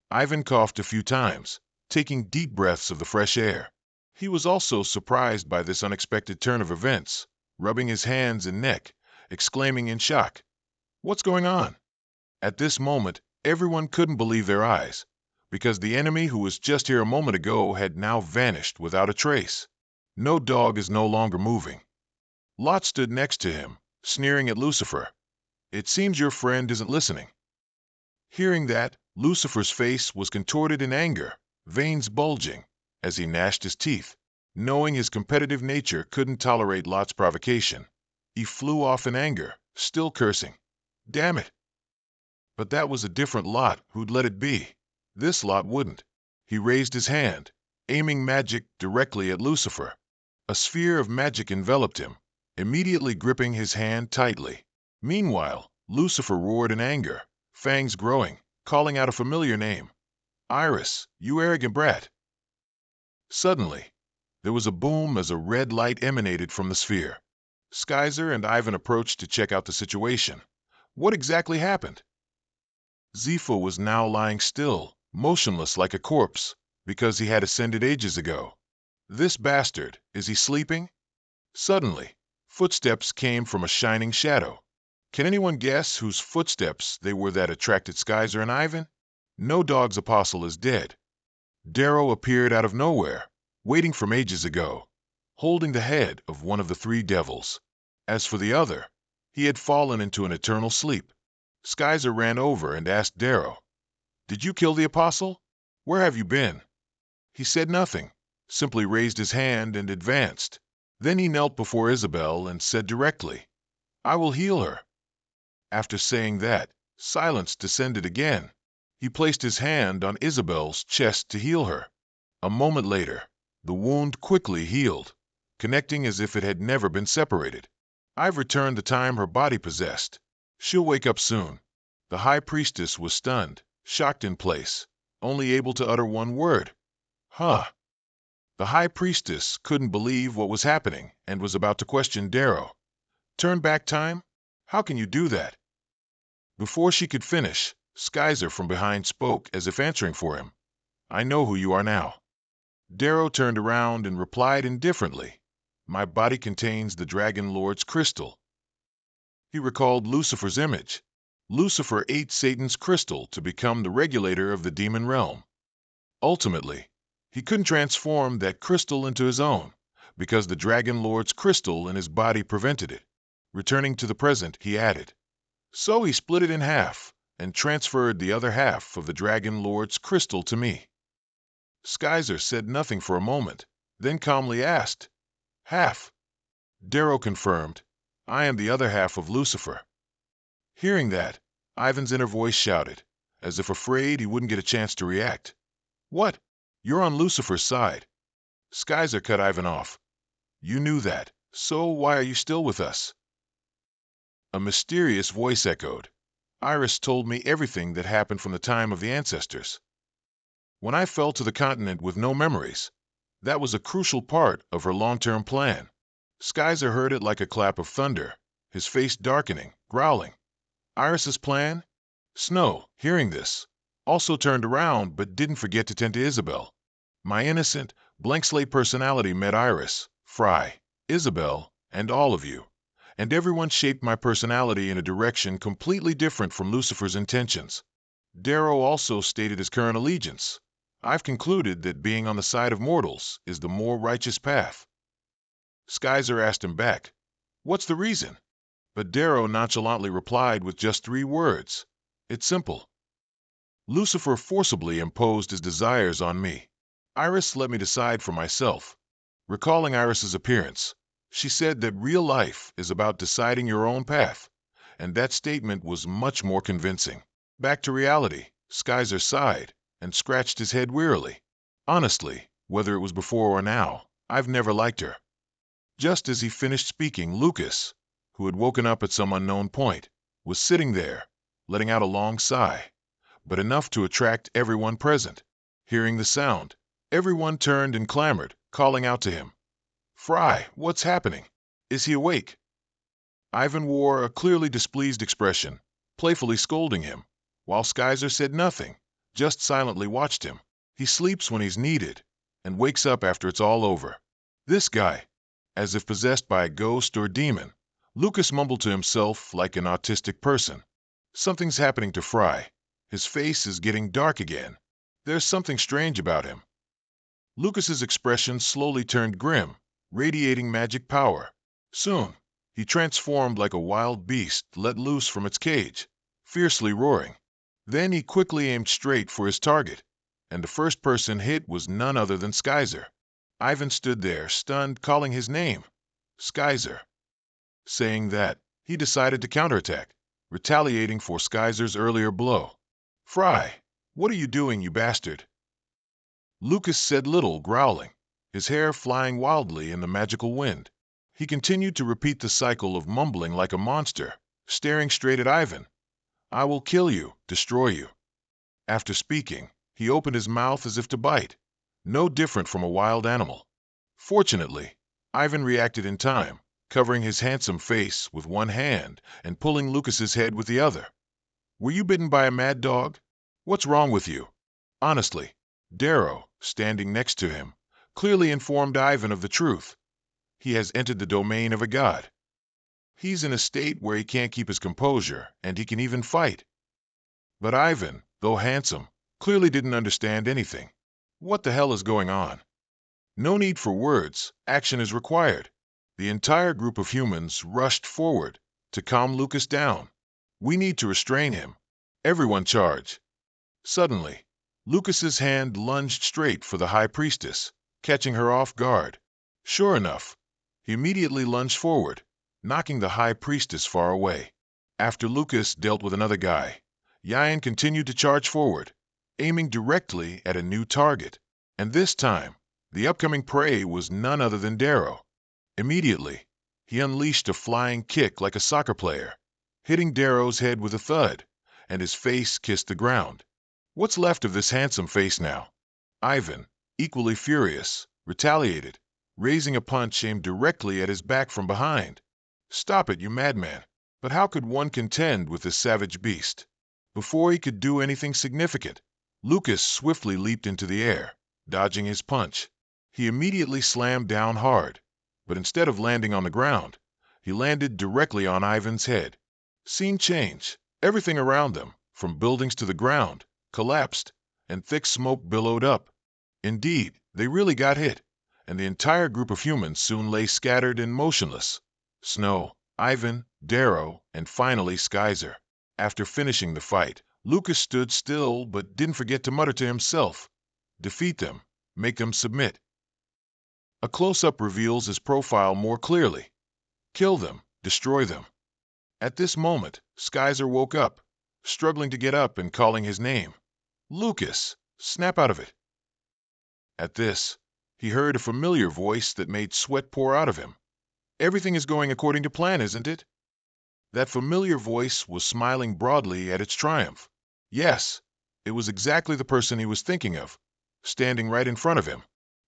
Speaker 1: Ivan coughed a few times, taking deep breaths of the fresh air. He was also surprised by this unexpected turn of events, rubbing his hands and neck, exclaiming in shock, "What's going on?" At this moment, everyone couldn't believe their eyes, because the enemy who was just here a moment ago had now vanished without a trace. No Dog is no longer moving. Lot stood next to him, sneering at Lucifer. It seems your friend isn't listening. Hearing that, Lucifer's face was contorted in anger, veins bulging, as he gnashed his teeth. Knowing his competitive nature couldn't tolerate Lot's provocation, he flew off in anger, still cursing. Damn it! But that was a different Lot who'd let it be. This Lot wouldn't. He raised his hand, aiming magic directly at Lucifer. A sphere of magic enveloped him, immediately gripping his hand tightly. Meanwhile, Lucifer roared in anger, fangs growing, calling out a familiar name. Iris, you arrogant brat. Suddenly, there was a boom as a red light emanated from the sphere. Skyzer and Ivan approached to check out the situation. What exactly happened? Zifa was now lying still, motionless like a corpse, because he had ascended ages ago. This bastard, is he sleeping? Suddenly, footsteps came from a shining shadow. Can anyone guess whose footsteps they were that attracted Skyzer and Ivan? No Dog's apostle is dead. Darrow appeared out of nowhere, waiting from ages ago, holding the head of one of the three devils. As for the other, he had fallen into an eternal sleep. Skyzer ran over and asked Darrow, "Did you kill the apostle? Where have you been?" He said nothing, simply raised his hand and advanced. Then he knelt before Isabel and said directly, "I will heal her." After saying that, silence descended again. He placed his hand on Isabel's chest to heal her. A moment later, the wound quickly healed, connecting as if it had never been separated. I've returned the time her body possessed. She'll wake up soon. The high priestess was stunned, shocked in place, only able to utter one word. Huh. The High Priestess couldn't believe what was happening and was about to question Darrow. Turn back time? How can you do that? Before she could finish, Skyzer from behind spoke as if answering for him. I know who you are now. Darrow turned around and replied indifferently. My body contains the Dragon Lord's crystal. He recalled Lucifer's image. Lucifer ate Satan's crystal to become the regulator of the demon realm. Ultimately, he couldn't transform that crystal into his own, because the Dragon Lord's crystal in his body prevented it. Returning to the present, he added, so he split it in half and transferred the other half of the Dragon Lord's crystal to me. Skyzer said nothing for a moment, then calmly asked, half? Darrow confirmed, I am the other half of Lucifer. Hearing that, Ivan's inner voice shouted, as if afraid he wouldn't get a chance to react. What? You're on Lucifer's side. Skyzer cut Ivan off. You knew that, so why are you still with us? A mysterious voice echoed. Iris told me everything that happened from the time of the ancestors. When I fell to the continent with no memories, that was a crucial part of her long-term plan. Skyzer heard it like a clap of thunder, his face darkening, growling. Iris's plan? Snow, hearing this, also turned around but didn't forget to tend to Isabel. My innocent, blank-slate personality met Iris, Frey, Isabel, and all of you, and everyone shaped my personality in a direction completely different from Lucifer's intentions. Darrow also stated his current allegiance. I've concluded that being on the side of mortals is the more righteous path. Skyzer asked him back, what's the reason? But Darrow nonchalantly replied with just 3 words. It's simple. Lucifer forcibly imposed his desires on me. Iris let me decide for myself. Recalling Iris's appearance, she said that real life is about deciding your own path, and that statement was much more convincing. Back to reality, Skyzer sighed and scratched his head wearily. Honestly, whether it was before or now, I've never liked her. Just as he finished speaking, Lucas, who had woken up at some unknown point, was sitting there, letting out a long sigh, but enough to attract everyone present. Hearing the sound, everyone turned and clamored, calling out to him. Frey, what's happening? Is he awake? Ivan wore a clearly displeased expression, playfully scolding him, while Skyzer said nothing, just silently watched him. He sleeps when he's needed, and wakes up after it's all over. This guy, as if possessed by a ghost or demon, Lucas mumbled to himself like an autistic person. Something's happening to Frey. His face is getting dark again. There's something strange about him. Lucas's expression slowly turned grim, radiating magic power. Soon, he transformed like a wild beast let loose from its cage, fiercely roaring. Then he quickly aimed straight for his target, and the first person hit was none other than Skyzer. Ivan stood there, stunned, calling his name. Skyzer. Saying that, he decided to counterattack, retaliating for Skyzer's earlier blow. Frey, what are you doing, you bastard? Lucas said little, growling, his hair flying wildly in the magical wind. He continued to repeat the cycle of mumbling like a monster, staring straight at Ivan. I will kill you, destroy you. After speaking, he opened his mouth as if to bite, no different from a wild animal. Fortunately, Ivan reacted in time, covering his handsome face with one hand and pulling Lucas's head with the other. Were you bitten by a mad dog? What's wrong with you? Honestly, Darrow, standing next to him, clearly informed Ivan of the truth. He has entered the domain of a god. He's in a state where he can't keep his composure, and he can even fight. But Ivan, though handsome, clearly didn't understand anything. What the hell is going on? No need for words, action is required. The entire group of humans rushed forward to calm Lucas down. We need to restrain him. Everyone charge. Suddenly, Lucas's hand lunged straight for the High Priestess, catching her off guard. Sure enough, he immediately lunged forward, knocking the High Priestess far away. After Lucas dealt with another guy, Yayan continued to charge forward, aiming directly at a new target. And this time, the upcoming prey was none other than Darrow. Immediately, he unleashed a flying kick like a soccer player, hitting Darrow's head with a thud, and his face kissed the ground. What's left of this handsome face now? Ivan, equally furious, retaliated, raising a punch aimed directly at his back from behind. Stop it, you madman! But how could one contend with this savage beast? Before he could do anything significant, Lucas swiftly leaped into the air, dodging his punch. He immediately slammed down hard, but instead of landing on the ground, he landed directly on Ivan's head. Scene change. Everything around them, from buildings to the ground, collapsed, and thick smoke billowed up. Indeed, they really got hit, and the entire group of humans soon lay scattered and motionless. Snow, Ivan, Darrow, and finally Skyzer. After finishing the fight, Lucas stood still but didn't forget to mutter to himself, "Defeat them, make them submit." A close-up reveals his profile more clearly. Kill them, destroy them. At this moment, Skyzer woke up, struggling to get up and calling his name. "Lucas, snap out of it." At this, he heard a familiar voice that made sweat pour out of him. "Everything is going according to plan, isn't it?" That familiar voice was smiling broadly at its triumph. Yes, it was exactly the person he was thinking of, standing right in front of him.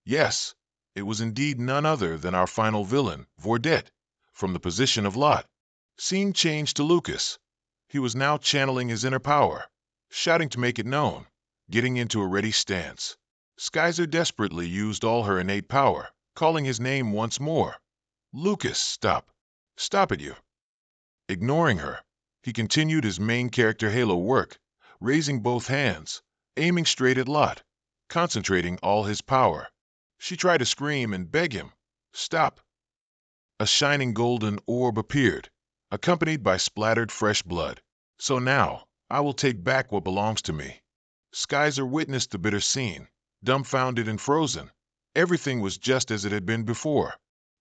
Speaker 1: Yes, it was indeed none other than our final villain, Vordet, from the position of Lot. Scene changed to Lucas. He was now channeling his inner power, shouting to make it known, getting into a ready stance. Skyzer desperately used all her innate power, calling his name once more. "Lucas, stop. Stop it, you." Ignoring her, he continued his main character Halo work, raising both hands, aiming straight at Lot, concentrating all his power. She tried to scream and beg him, "Stop." A shining golden orb appeared, accompanied by splattered fresh blood. "So now, I will take back what belongs to me." Skyzer witnessed the bitter scene, dumbfounded and frozen. Everything was just as it had been before.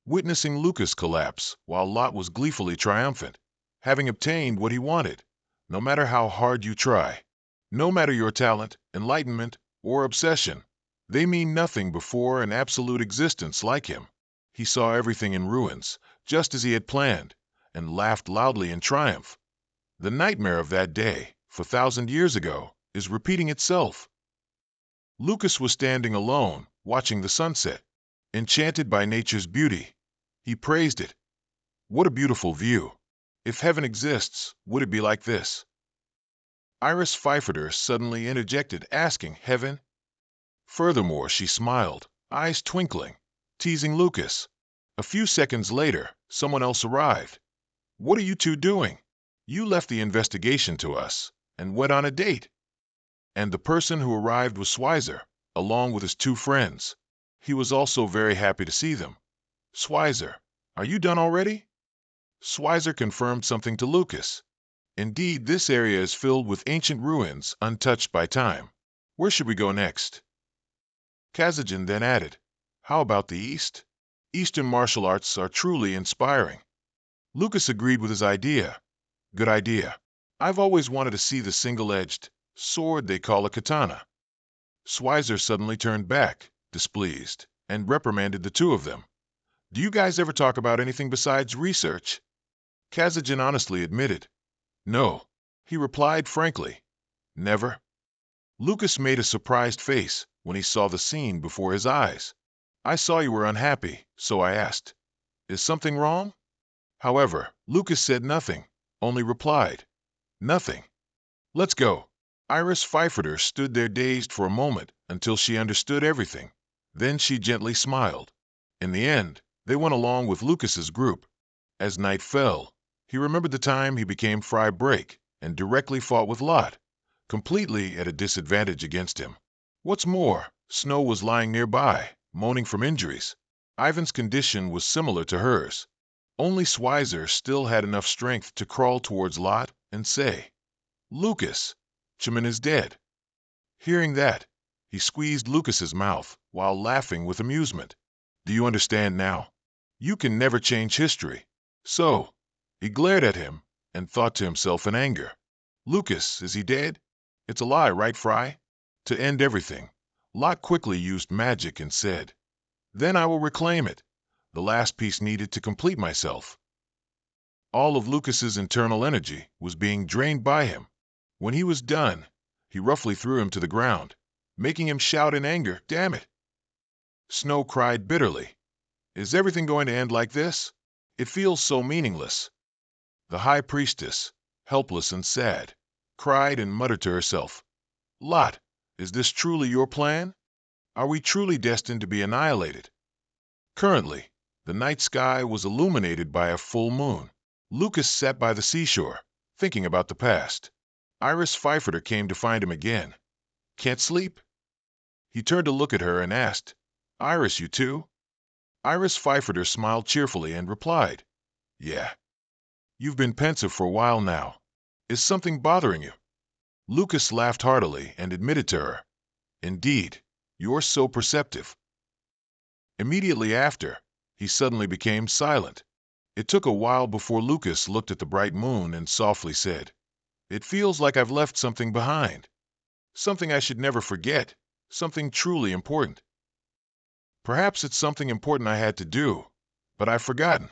Speaker 1: Witnessing Lucas collapse, while Lot was gleefully triumphant, having obtained what he wanted, no matter how hard you try. No matter your talent, enlightenment, or obsession, they mean nothing before an absolute existence like him. He saw everything in ruins, just as he had planned, and laughed loudly in triumph. The nightmare of that day, 4,000 years ago, is repeating itself. Lucas was standing alone, watching the sunset. Enchanted by nature's beauty, he praised it. What a beautiful view! If heaven exists, would it be like this? Iris Pfeifferter suddenly interjected, asking, "Heaven?" Furthermore, she smiled, eyes twinkling, teasing Lucas. A few seconds later, someone else arrived. "What are you two doing? You left the investigation to us and went on a date." And the person who arrived was Swyzer, along with his two friends. He was also very happy to see them. "Swyzer, are you done already?" Swyzer confirmed something to Lucas. "Indeed, this area is filled with ancient ruins untouched by time. Where should we go next?" Kazajan then added, "How about the East? Eastern martial arts are truly inspiring." Lucas agreed with his idea. "Good idea. I've always wanted to see the single-edged sword they call a katana." Swyzer suddenly turned back, displeased, and reprimanded the two of them. "Do you guys ever talk about anything besides research?" Kazajan honestly admitted. "No," he replied frankly. "Never." Lucas made a surprised face when he saw the scene before his eyes. "I saw you were unhappy, so I asked, is something wrong?" However, Lucas said nothing, only replied, "Nothing. Let's go." Iris Pfeifferter stood there dazed for a moment until she understood everything. Then she gently smiled. In the end, they went along with Lucas's group. As night fell, he remembered the time he became Frey Break and directly fought with Lot, completely at a disadvantage against him. What's more, Snow was lying nearby, moaning from injuries. Ivan's condition was similar to hers. Only Swyzer still had enough strength to crawl towards Lot and say, "Lucas, Chaman is dead." Hearing that, he squeezed Lucas's mouth while laughing with amusement. "Do you understand now? You can never change history." So, he glared at him and thought to himself in anger, "Lucas, is he dead? It's a lie, right, Frey?" To end everything, Lot quickly used magic and said, "Then I will reclaim it, the last piece needed to complete myself." All of Lucas's internal energy was being drained by him. When he was done, He roughly threw him to the ground, making him shout in anger, "Damn it!" Snow cried bitterly, "Is everything going to end like this? It feels so meaningless." The high priestess, helpless and sad, cried and muttered to herself, "Lot, is this truly your plan? Are we truly destined to be annihilated?" Currently, the night sky was illuminated by a full moon. Lucas sat by the seashore, thinking about the past. Iris Pfeifferter came to find him again. "Can't sleep?" He turned to look at her and asked, "Iris, you too?" Iris Pfeifferter smiled cheerfully and replied, "Yeah." "You've been pensive for a while now. Is something bothering you?" Lucas laughed heartily and admitted to her, "Indeed, you're so perceptive." Immediately after, he suddenly became silent. It took a while before Lucas looked at the bright moon and softly said, "It feels like I've left something behind. Something I should never forget. Something truly important. Perhaps it's something important I had to do, but I've forgotten."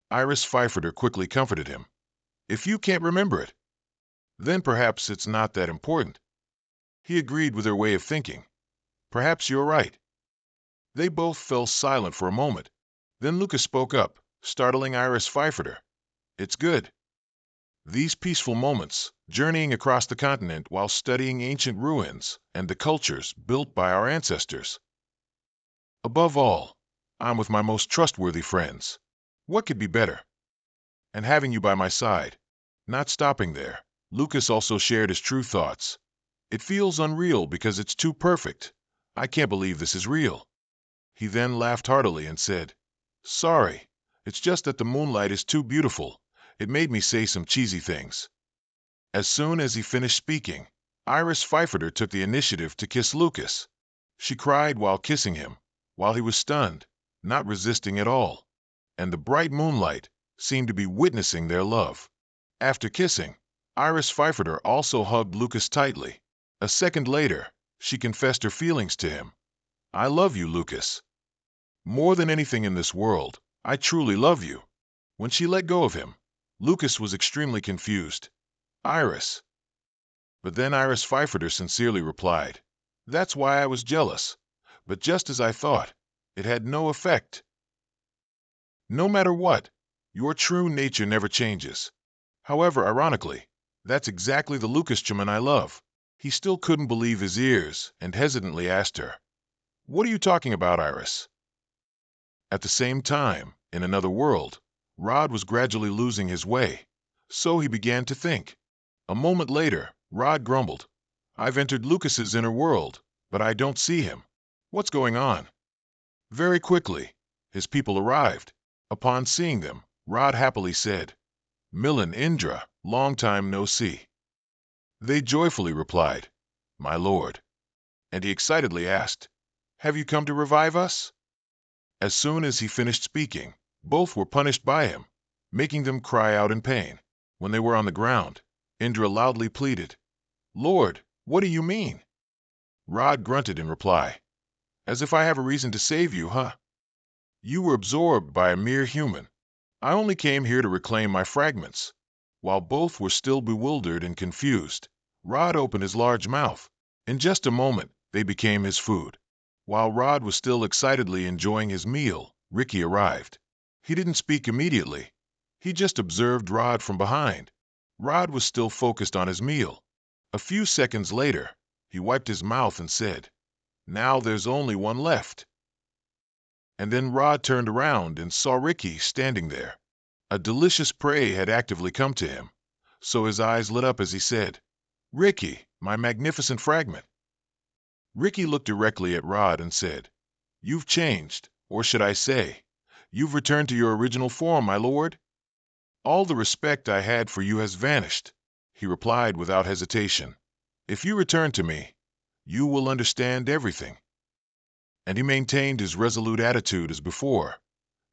Speaker 1: Iris Pfeifferter quickly comforted him. "If you can't remember it, then perhaps it's not that important." He agreed with her way of thinking. "Perhaps you're right." They both fell silent for a moment. Then Lucas spoke up, startling Iris Pfeifferter. "It's good. These peaceful moments, journeying across the continent while studying ancient ruins and the cultures built by our ancestors. Above all, I'm with my most trustworthy friends. What could be better? And having you by my side." Not stopping there, Lucas also shared his true thoughts. "It feels unreal because it's too perfect. I can't believe this is real." He then laughed heartily and said, "Sorry, it's just that the moonlight is too beautiful. It made me say some cheesy things." As soon as he finished speaking, Iris Pfeifferter took the initiative to kiss Lucas. She cried while kissing him, while he was stunned, not resisting at all, and the bright moonlight seemed to be witnessing their love. After kissing, Iris Pfeifferter also hugged Lucas tightly. A second later, she confessed her feelings to him. "I love you, Lucas. More than anything in this world, I truly love you." When she let go of him, Lucas was extremely confused. "Iris." But then Iris Pfeifferter sincerely replied, "That's why I was jealous. But just as I thought, it had no effect. No matter what, your true nature never changes." However, ironically, that's exactly the Lucas Chuman I love. He still couldn't believe his ears and hesitantly asked her, "What are you talking about, Iris?" At the same time, in another world, Rod was gradually losing his way, so he began to think. A moment later, Rod grumbled, "I've entered Lucas's inner world, but I don't see him. What's going on?" Very quickly, his people arrived. Upon seeing them, Rod happily said, "Milan, Indra, long time no see." They joyfully replied, "My lord." And he excitedly asked, "Have you come to revive us?" As soon as he finished speaking, both were punished by him, making them cry out in pain. When they were on the ground, Indra loudly pleaded, "Lord, what do you mean?" Rod grunted in reply, "As if I have a reason to save you, huh? You were absorbed by a mere human. I only came here to reclaim my fragments." While both were still bewildered and confused, Rod opened his large mouth. In just a moment, they became his food. While Rod was still excitedly enjoying his meal, Ricky arrived. He didn't speak immediately. He just observed Rod from behind. Rod was still focused on his meal. A few seconds later, he wiped his mouth and said, "Now there's only one left." And then Rod turned around and saw Ricky standing there. A delicious prey had actively come to him, so his eyes lit up as he said, "Ricky, my magnificent fragment." Ricky looked directly at Rod and said, "You've changed, or should I say, you've returned to your original form, my lord." "All the respect I had for you has vanished," he replied without hesitation. "If you return to me, you will understand everything." And he maintained his resolute attitude as before.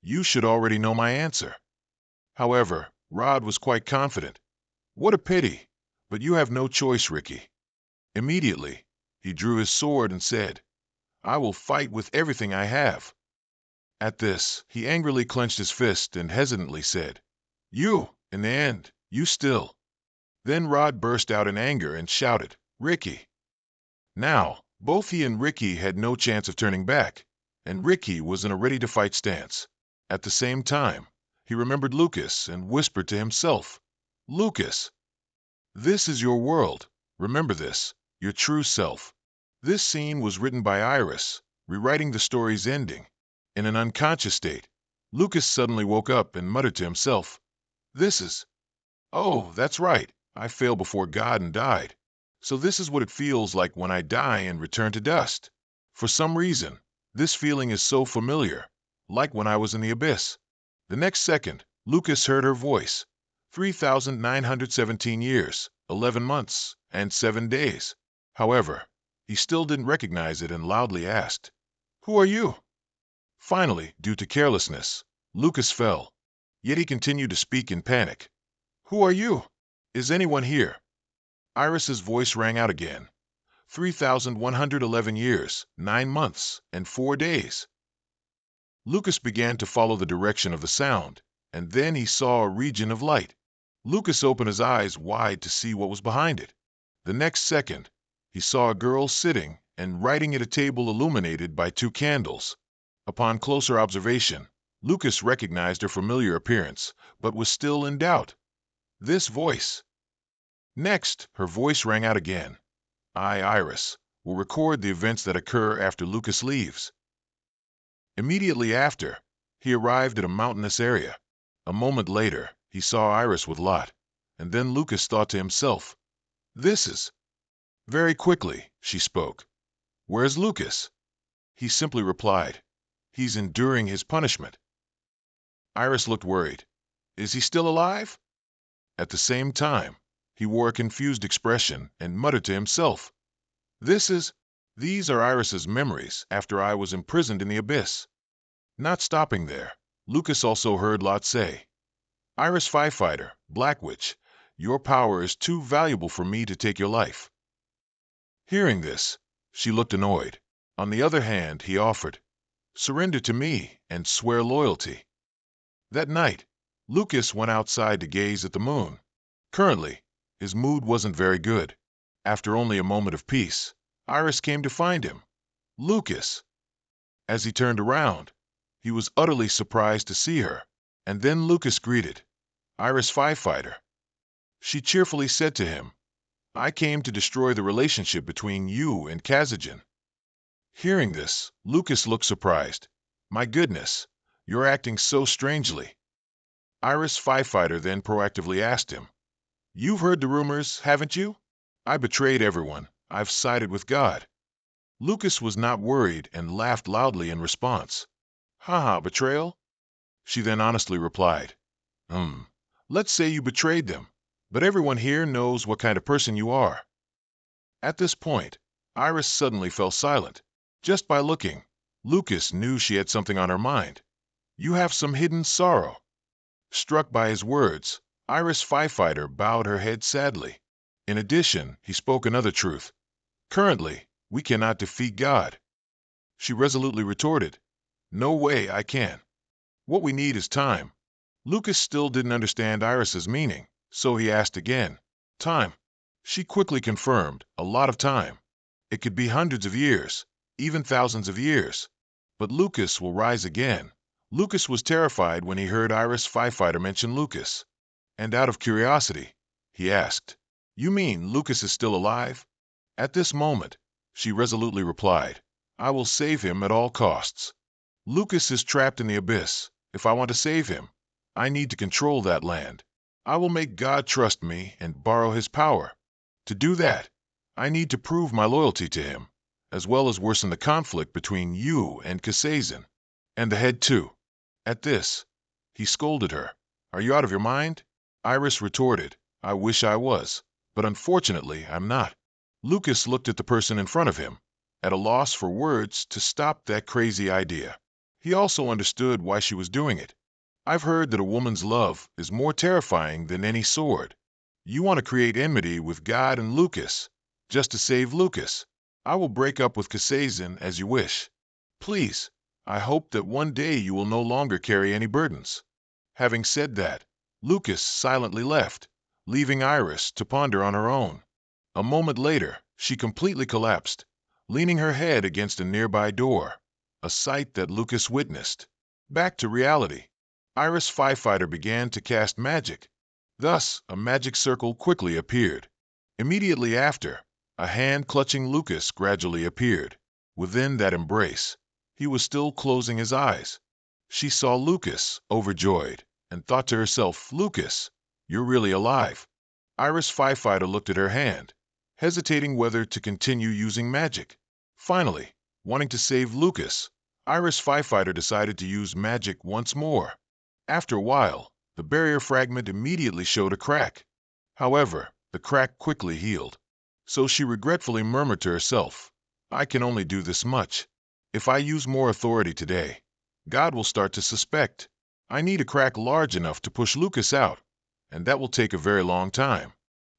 Speaker 1: "You should already know my answer." However, Rod was quite confident. "What a pity, but you have no choice, Ricky." Immediately, he drew his sword and said, "I will fight with everything I have." At this, he angrily clenched his fist and hesitantly said, "You, in the end, you still." Then Rod burst out in anger and shouted, Ricky. Now, both he and Ricky had no chance of turning back, and Ricky was in a ready-to-fight stance. At the same time, he remembered Lucas and whispered to himself, "Lucas, this is your world. Remember this, your true self." This scene was written by Iris, rewriting the story's ending. In an unconscious state, Lucas suddenly woke up and muttered to himself, "This is... Oh, that's right. I fell before God and died. So this is what it feels like when I die and return to dust. For some reason, this feeling is so familiar, like when I was in the abyss." The next second, Lucas heard her voice. 3,917 years, 11 months, and 7 days. However, he still didn't recognize it and loudly asked, "Who are you?" Finally, due to carelessness, Lucas fell. Yet he continued to speak in panic. "Who are you? Is anyone here?" Iris's voice rang out again. 3,111 years, 9 months, and 4 days. Lucas began to follow the direction of the sound, and then he saw a region of light. Lucas opened his eyes wide to see what was behind it. The next second, he saw a girl sitting and writing at a table illuminated by 2 candles. Upon closer observation, Lucas recognized her familiar appearance, but was still in doubt. This voice. Next, her voice rang out again. "I, Iris, will record the events that occur after Lucas leaves." Immediately after, he arrived at a mountainous area. A moment later, he saw Iris with Lot, and then Lucas thought to himself, "This is..." Very quickly, she spoke. "Where's Lucas?" He simply replied, "He's enduring his punishment." Iris looked worried. "Is he still alive?" At the same time, he wore a confused expression and muttered to himself, These are Iris's memories after I was imprisoned in the abyss." Not stopping there, Lucas also heard Lot say, "Iris Firefighter, Black Witch, your power is too valuable for me to take your life." Hearing this, she looked annoyed. On the other hand, he offered, "Surrender to me and swear loyalty." That night, Lucas went outside to gaze at the moon. Currently, his mood wasn't very good. After only a moment of peace, Iris came to find him. "Lucas." As he turned around, he was utterly surprised to see her, and then Lucas greeted, "Iris Firefighter." She cheerfully said to him, "I came to destroy the relationship between you and Kazajan." Hearing this, Lucas looked surprised. "My goodness, you're acting so strangely." Iris Firefighter then proactively asked him, "You've heard the rumors, haven't you? I betrayed everyone. I've sided with God." Lucas was not worried and laughed loudly in response. "Haha, betrayal?" She then honestly replied, Let's say you betrayed them, but everyone here knows what kind of person you are." At this point, Iris suddenly fell silent. Just by looking, Lucas knew she had something on her mind. "You have some hidden sorrow." Struck by his words, Iris Firefighter bowed her head sadly. In addition, he spoke another truth. "Currently, we cannot defeat God." She resolutely retorted, "No way I can. What we need is time." Lucas still didn't understand Iris's meaning, so he asked again, "Time?" She quickly confirmed, "A lot of time. It could be hundreds of years, even thousands of years. But Lucas will rise again." Lucas was terrified when he heard Iris Firefighter mention Lucas. And out of curiosity, he asked, "You mean Lucas is still alive?" At this moment, she resolutely replied, "I will save him at all costs. Lucas is trapped in the abyss. If I want to save him, I need to control that land. I will make God trust me and borrow his power. To do that, I need to prove my loyalty to him, as well as worsen the conflict between you and Kazajan, and the head too." At this, he scolded her, "Are you out of your mind?" Iris retorted, "I wish I was, but unfortunately I'm not." Lucas looked at the person in front of him, at a loss for words to stop that crazy idea. He also understood why she was doing it. "I've heard that a woman's love is more terrifying than any sword. You want to create enmity with God and Lucas, just to save Lucas. I will break up with Kazajan as you wish. Please, I hope that one day you will no longer carry any burdens." Having said that, Lucas silently left, leaving Iris to ponder on her own. A moment later, She completely collapsed, leaning her head against a nearby door, a sight that Lucas witnessed. Back to reality. Iris Firefighter began to cast magic. Thus, a magic circle quickly appeared. Immediately after, a hand clutching Lucas gradually appeared. Within that embrace, he was still closing his eyes. She saw Lucas, overjoyed, and thought to herself, "Lucas, you're really alive." Iris Firefighter looked at her hand, hesitating whether to continue using magic. Finally, wanting to save Lucas, Iris Firefighter decided to use magic once more. After a while, the barrier fragment immediately showed a crack. However, the crack quickly healed. So she regretfully murmured to herself, "I can only do this much. If I use more authority today, God will start to suspect. I need a crack large enough to push Lucas out, and that will take a very long time."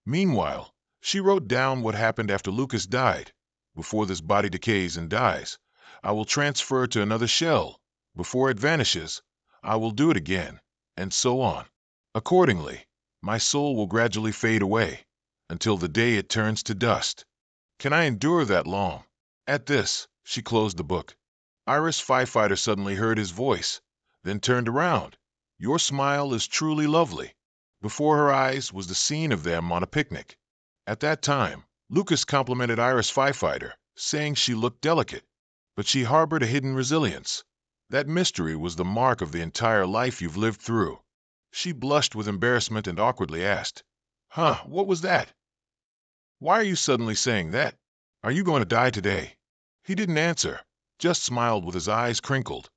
Speaker 1: Meanwhile, she wrote down what happened after Lucas died. "Before this body decays and dies, I will transfer to another shell. Before it vanishes, I will do it again, and so on. Accordingly, my soul will gradually fade away, until the day it turns to dust. Can I endure that long?" At this, she closed the book. Iris Firefighter suddenly heard his voice, then turned around. "Your smile is truly lovely." Before her eyes was the scene of them on a picnic. At that time, Lucas complimented Iris Firefighter, saying she looked delicate, but she harbored a hidden resilience. That mystery was the mark of the entire life you've lived through. She blushed with embarrassment and awkwardly asked, what was that? Why are you suddenly saying that? Are you going to die today?" He didn't answer, just smiled with his eyes crinkled.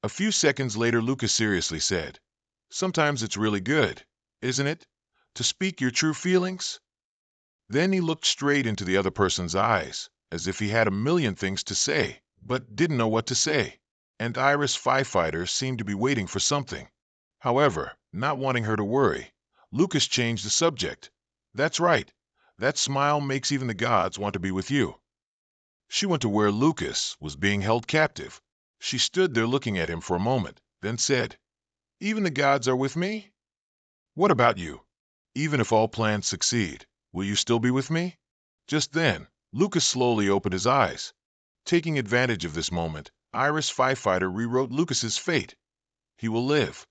Speaker 1: A few seconds later, Lucas seriously said, "Sometimes it's really good, isn't it, to speak your true feelings?" Then he looked straight into the other person's eyes, as if he had a million things to say, but didn't know what to say. And Iris Firefighter seemed to be waiting for something. However, not wanting her to worry, Lucas changed the subject. "That's right. That smile makes even the gods want to be with you." She went to where Lucas was being held captive. She stood there looking at him for a moment, then said, "Even the gods are with me? What about you? Even if all plans succeed, will you still be with me?" Just then, Lucas slowly opened his eyes. Taking advantage of this moment, Iris Firefighter rewrote Lucas's fate. He will live.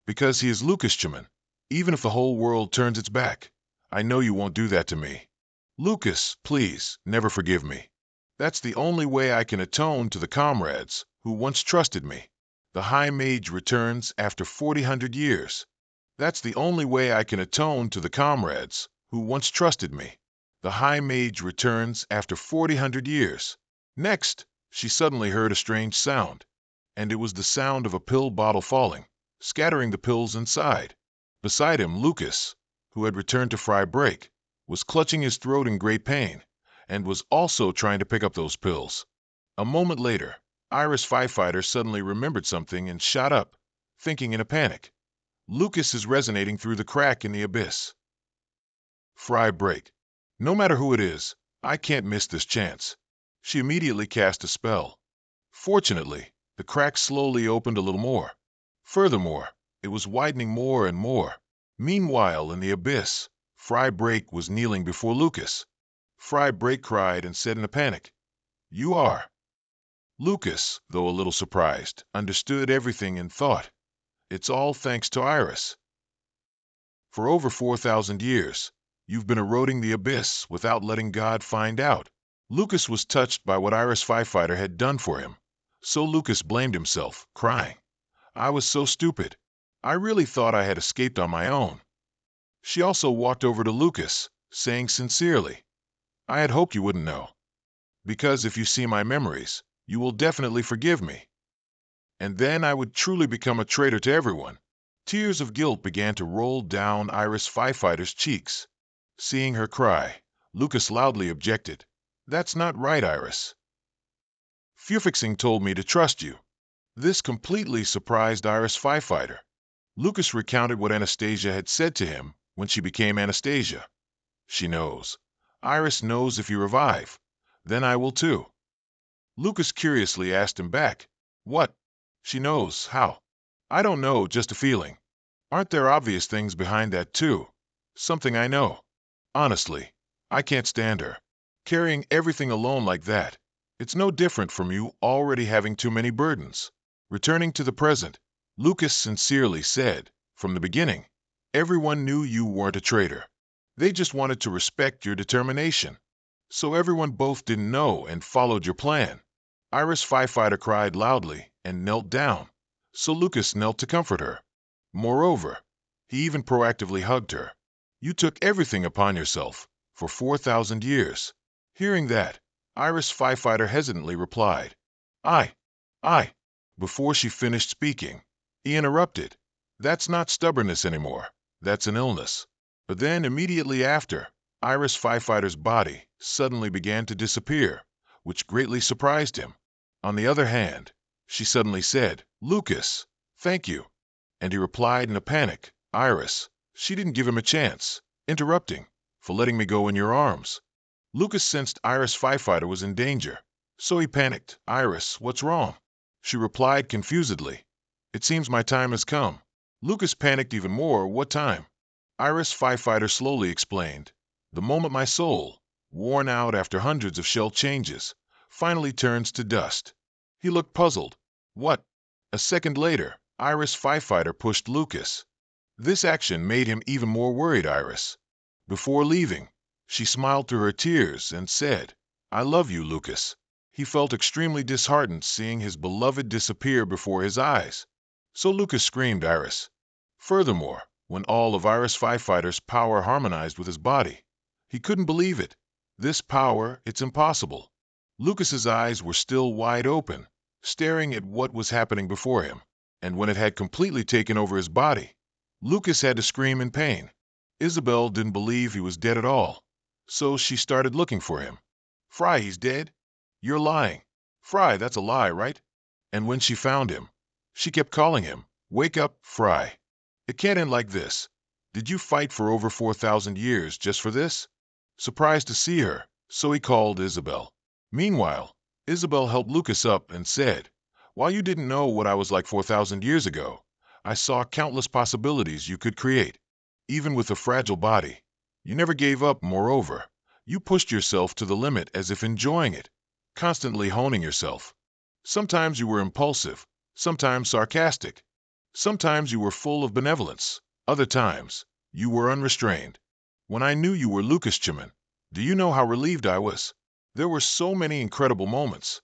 Speaker 1: Because he is Lucas Chaman, even if the whole world turns its back. I know you won't do that to me. Lucas, please, never forgive me. That's the only way I can atone to the comrades who once trusted me. The High Mage returns after 400 years. That's the only way I can atone to the comrades who once trusted me. The High Mage returns after 400 years. Next, she suddenly heard a strange sound, and it was the sound of a pill bottle falling, scattering the pills inside. Beside him, Lucas, who had returned to Frey Break, was clutching his throat in great pain, and was also trying to pick up those pills. A moment later, Iris Firefighter suddenly remembered something and shot up, thinking in a panic, "Lucas is resonating through the crack in the abyss." Frey Break. No matter who it is, I can't miss this chance. She immediately cast a spell. Fortunately, the crack slowly opened a little more. Furthermore, it was widening more and more. Meanwhile, in the abyss, Frey Break was kneeling before Lucas. Frey Break cried and said in a panic, "You are." Lucas, though a little surprised, understood everything and thought, "It's all thanks to Iris. For over 4,000 years, you've been eroding the abyss without letting God find out." Lucas was touched by what Iris Firefighter had done for him. So Lucas blamed himself, crying, "I was so stupid. I really thought I had escaped on my own." She also walked over to Lucas, saying sincerely, "I had hoped you wouldn't know. Because if you see my memories, you will definitely forgive me. And then I would truly become a traitor to everyone." Tears of guilt began to roll down Iris Firefighter's cheeks. Seeing her cry, Lucas loudly objected, "That's not right, Iris. Fufixing told me to trust you." This completely surprised Iris Firefighter. Lucas recounted what Anastasia had said to him when she became Anastasia. "She knows. Iris knows if you revive. Then I will too." Lucas curiously asked him back, "What? She knows, how?" "I don't know, just a feeling. Aren't there obvious things behind that too? Something I know. Honestly, I can't stand her. Carrying everything alone like that, it's no different from you already having too many burdens. Returning to the present, Lucas sincerely said, from the beginning, everyone knew you weren't a traitor. They just wanted to respect your determination. So everyone both didn't know and followed your plan. Iris Firefighter cried loudly and knelt down, so Lucas knelt to comfort her. Moreover, he even proactively hugged her. You took everything upon yourself for 4,000 years. Hearing that, Iris Firefighter hesitantly replied, I. Before she finished speaking, he interrupted. That's not stubbornness anymore. That's an illness. But then immediately after, Iris Firefighter's body suddenly began to disappear, which greatly surprised him. On the other hand, she suddenly said, Lucas, thank you. And he replied in a panic, Iris. She didn't give him a chance, interrupting, for letting me go in your arms. Lucas sensed Iris Firefighter was in danger, so he panicked. Iris, what's wrong? She replied confusedly, it seems my time has come. Lucas panicked even more. What time? Iris Firefighter slowly explained, the moment my soul, worn out after hundreds of shell changes, finally turns to dust. He looked puzzled. What? A second later, Iris Firefighter pushed Lucas. This action made him even more worried. Iris. Before leaving, she smiled through her tears and said, I love you, Lucas. He felt extremely disheartened seeing his beloved disappear before his eyes. So Lucas screamed Iris. Furthermore, when all of Iris Firefighter's power harmonized with his body, he couldn't believe it. This power, it's impossible. Lucas's eyes were still wide open, staring at what was happening before him, and when it had completely taken over his body, Lucas had to scream in pain. Isabel didn't believe he was dead at all, so she started looking for him. Frey, he's dead? You're lying. Frey, that's a lie, right? And when she found him, she kept calling him, wake up, Frey. It can't end like this. Did you fight for over 4,000 years just for this? Surprised to see her, so he called Isabel. Meanwhile, Isabel helped Lucas up and said, while you didn't know what I was like 4,000 years ago, I saw countless possibilities you could create. Even with a fragile body, you never gave up. Moreover, you pushed yourself to the limit as if enjoying it, constantly honing yourself. Sometimes you were impulsive, sometimes sarcastic. Sometimes you were full of benevolence, other times you were unrestrained. When I knew you were Lucas Chiman, do you know how relieved I was? There were so many incredible moments.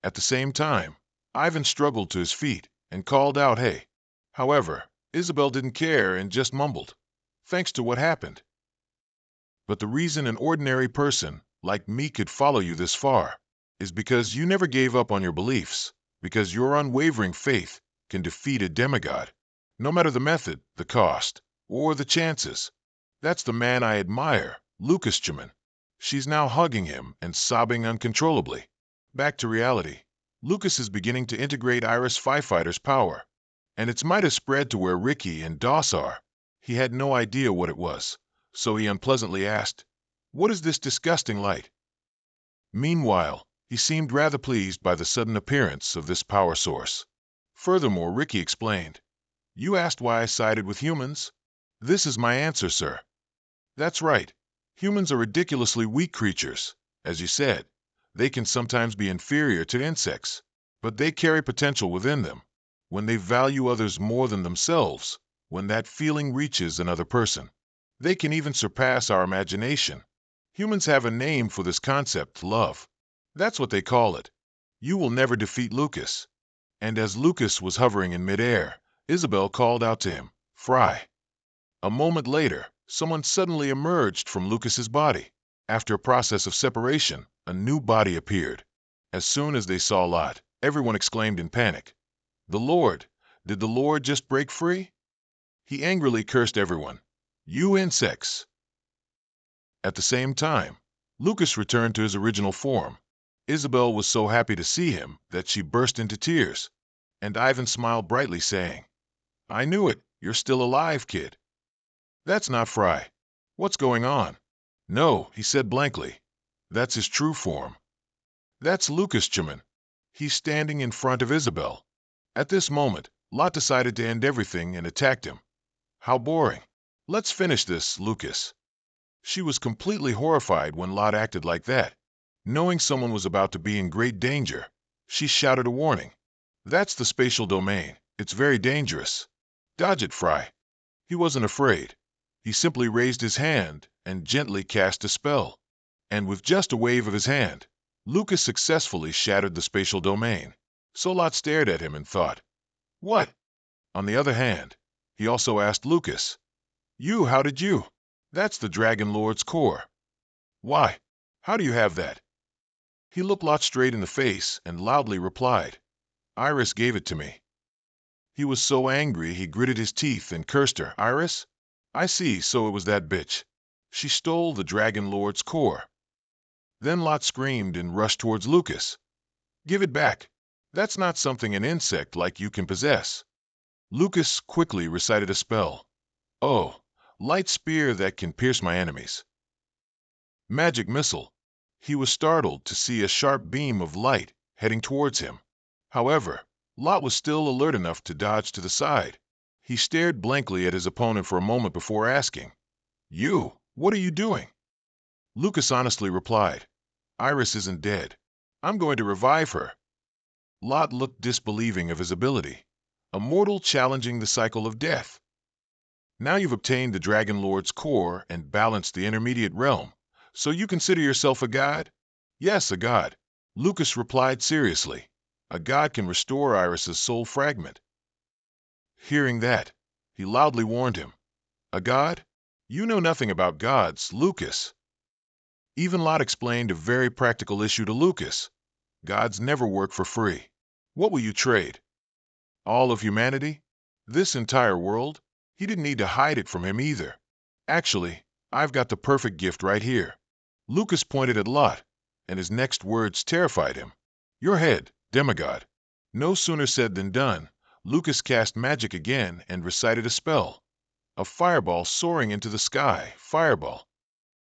Speaker 1: At the same time, Ivan struggled to his feet and called out, hey. However, Isabel didn't care and just mumbled, thanks to what happened. But the reason an ordinary person like me could follow you this far is because you never gave up on your beliefs, because your unwavering faith can defeat a demigod, no matter the method, the cost, or the chances. That's the man I admire, Lucas Chiman. She's now hugging him and sobbing uncontrollably. Back to reality. Lucas is beginning to integrate Iris Firefighter's power, and its might has spread to where Ricky and Doss are. He had no idea what it was, so he unpleasantly asked, what is this disgusting light? Meanwhile, he seemed rather pleased by the sudden appearance of this power source. Furthermore, Ricky explained, you asked why I sided with humans? This is my answer, sir. That's right. Humans are ridiculously weak creatures. As you said, they can sometimes be inferior to insects, but they carry potential within them. When they value others more than themselves, when that feeling reaches another person, they can even surpass our imagination. Humans have a name for this concept, love. That's what they call it. You will never defeat Lucas. And as Lucas was hovering in midair, Isabel called out to him, Frey. A moment later, someone suddenly emerged from Lucas's body. After a process of separation, a new body appeared. As soon as they saw Lot, everyone exclaimed in panic, the Lord! Did the Lord just break free? He angrily cursed everyone. You insects! At the same time, Lucas returned to his original form. Isabel was so happy to see him that she burst into tears, and Ivan smiled brightly, saying, I knew it, you're still alive, kid. That's not Frey. What's going on? No, he said blankly. That's his true form. That's Lucas Chiman. He's standing in front of Isabel. At this moment, Lot decided to end everything and attacked him. How boring. Let's finish this, Lucas. She was completely horrified when Lot acted like that. Knowing someone was about to be in great danger, she shouted a warning. That's the spatial domain. It's very dangerous. Dodge it, Frey. He wasn't afraid. He simply raised his hand and gently cast a spell. And with just a wave of his hand, Lucas successfully shattered the spatial domain. So Lot stared at him and thought, what? On the other hand, he also asked Lucas, how did you? That's the Dragon Lord's core. Why? How do you have that? He looked Lot straight in the face and loudly replied, Iris gave it to me. He was so angry he gritted his teeth and cursed her. Iris? I see, so it was that bitch. She stole the Dragon Lord's core. Then Lot screamed and rushed towards Lucas. Give it back. That's not something an insect like you can possess. Lucas quickly recited a spell. Oh, light spear that can pierce my enemies. Magic missile. He was startled to see a sharp beam of light heading towards him. However, Lot was still alert enough to dodge to the side. He stared blankly at his opponent for a moment before asking, what are you doing? Lucas honestly replied, Iris isn't dead. I'm going to revive her. Lot looked disbelieving of his ability. A mortal challenging the cycle of death. Now you've obtained the Dragon Lord's core and balanced the intermediate realm, so you consider yourself a god? Yes, a god. Lucas replied seriously. A god can restore Iris's soul fragment. Hearing that, he loudly warned him. A god? You know nothing about gods, Lucas. Even Lot explained a very practical issue to Lucas. Gods never work for free. What will you trade? All of humanity? This entire world? He didn't need to hide it from him either. Actually, I've got the perfect gift right here. Lucas pointed at Lot, and his next words terrified him. Your head, demigod. No sooner said than done. Lucas cast magic again and recited a spell. A fireball soaring into the sky, fireball.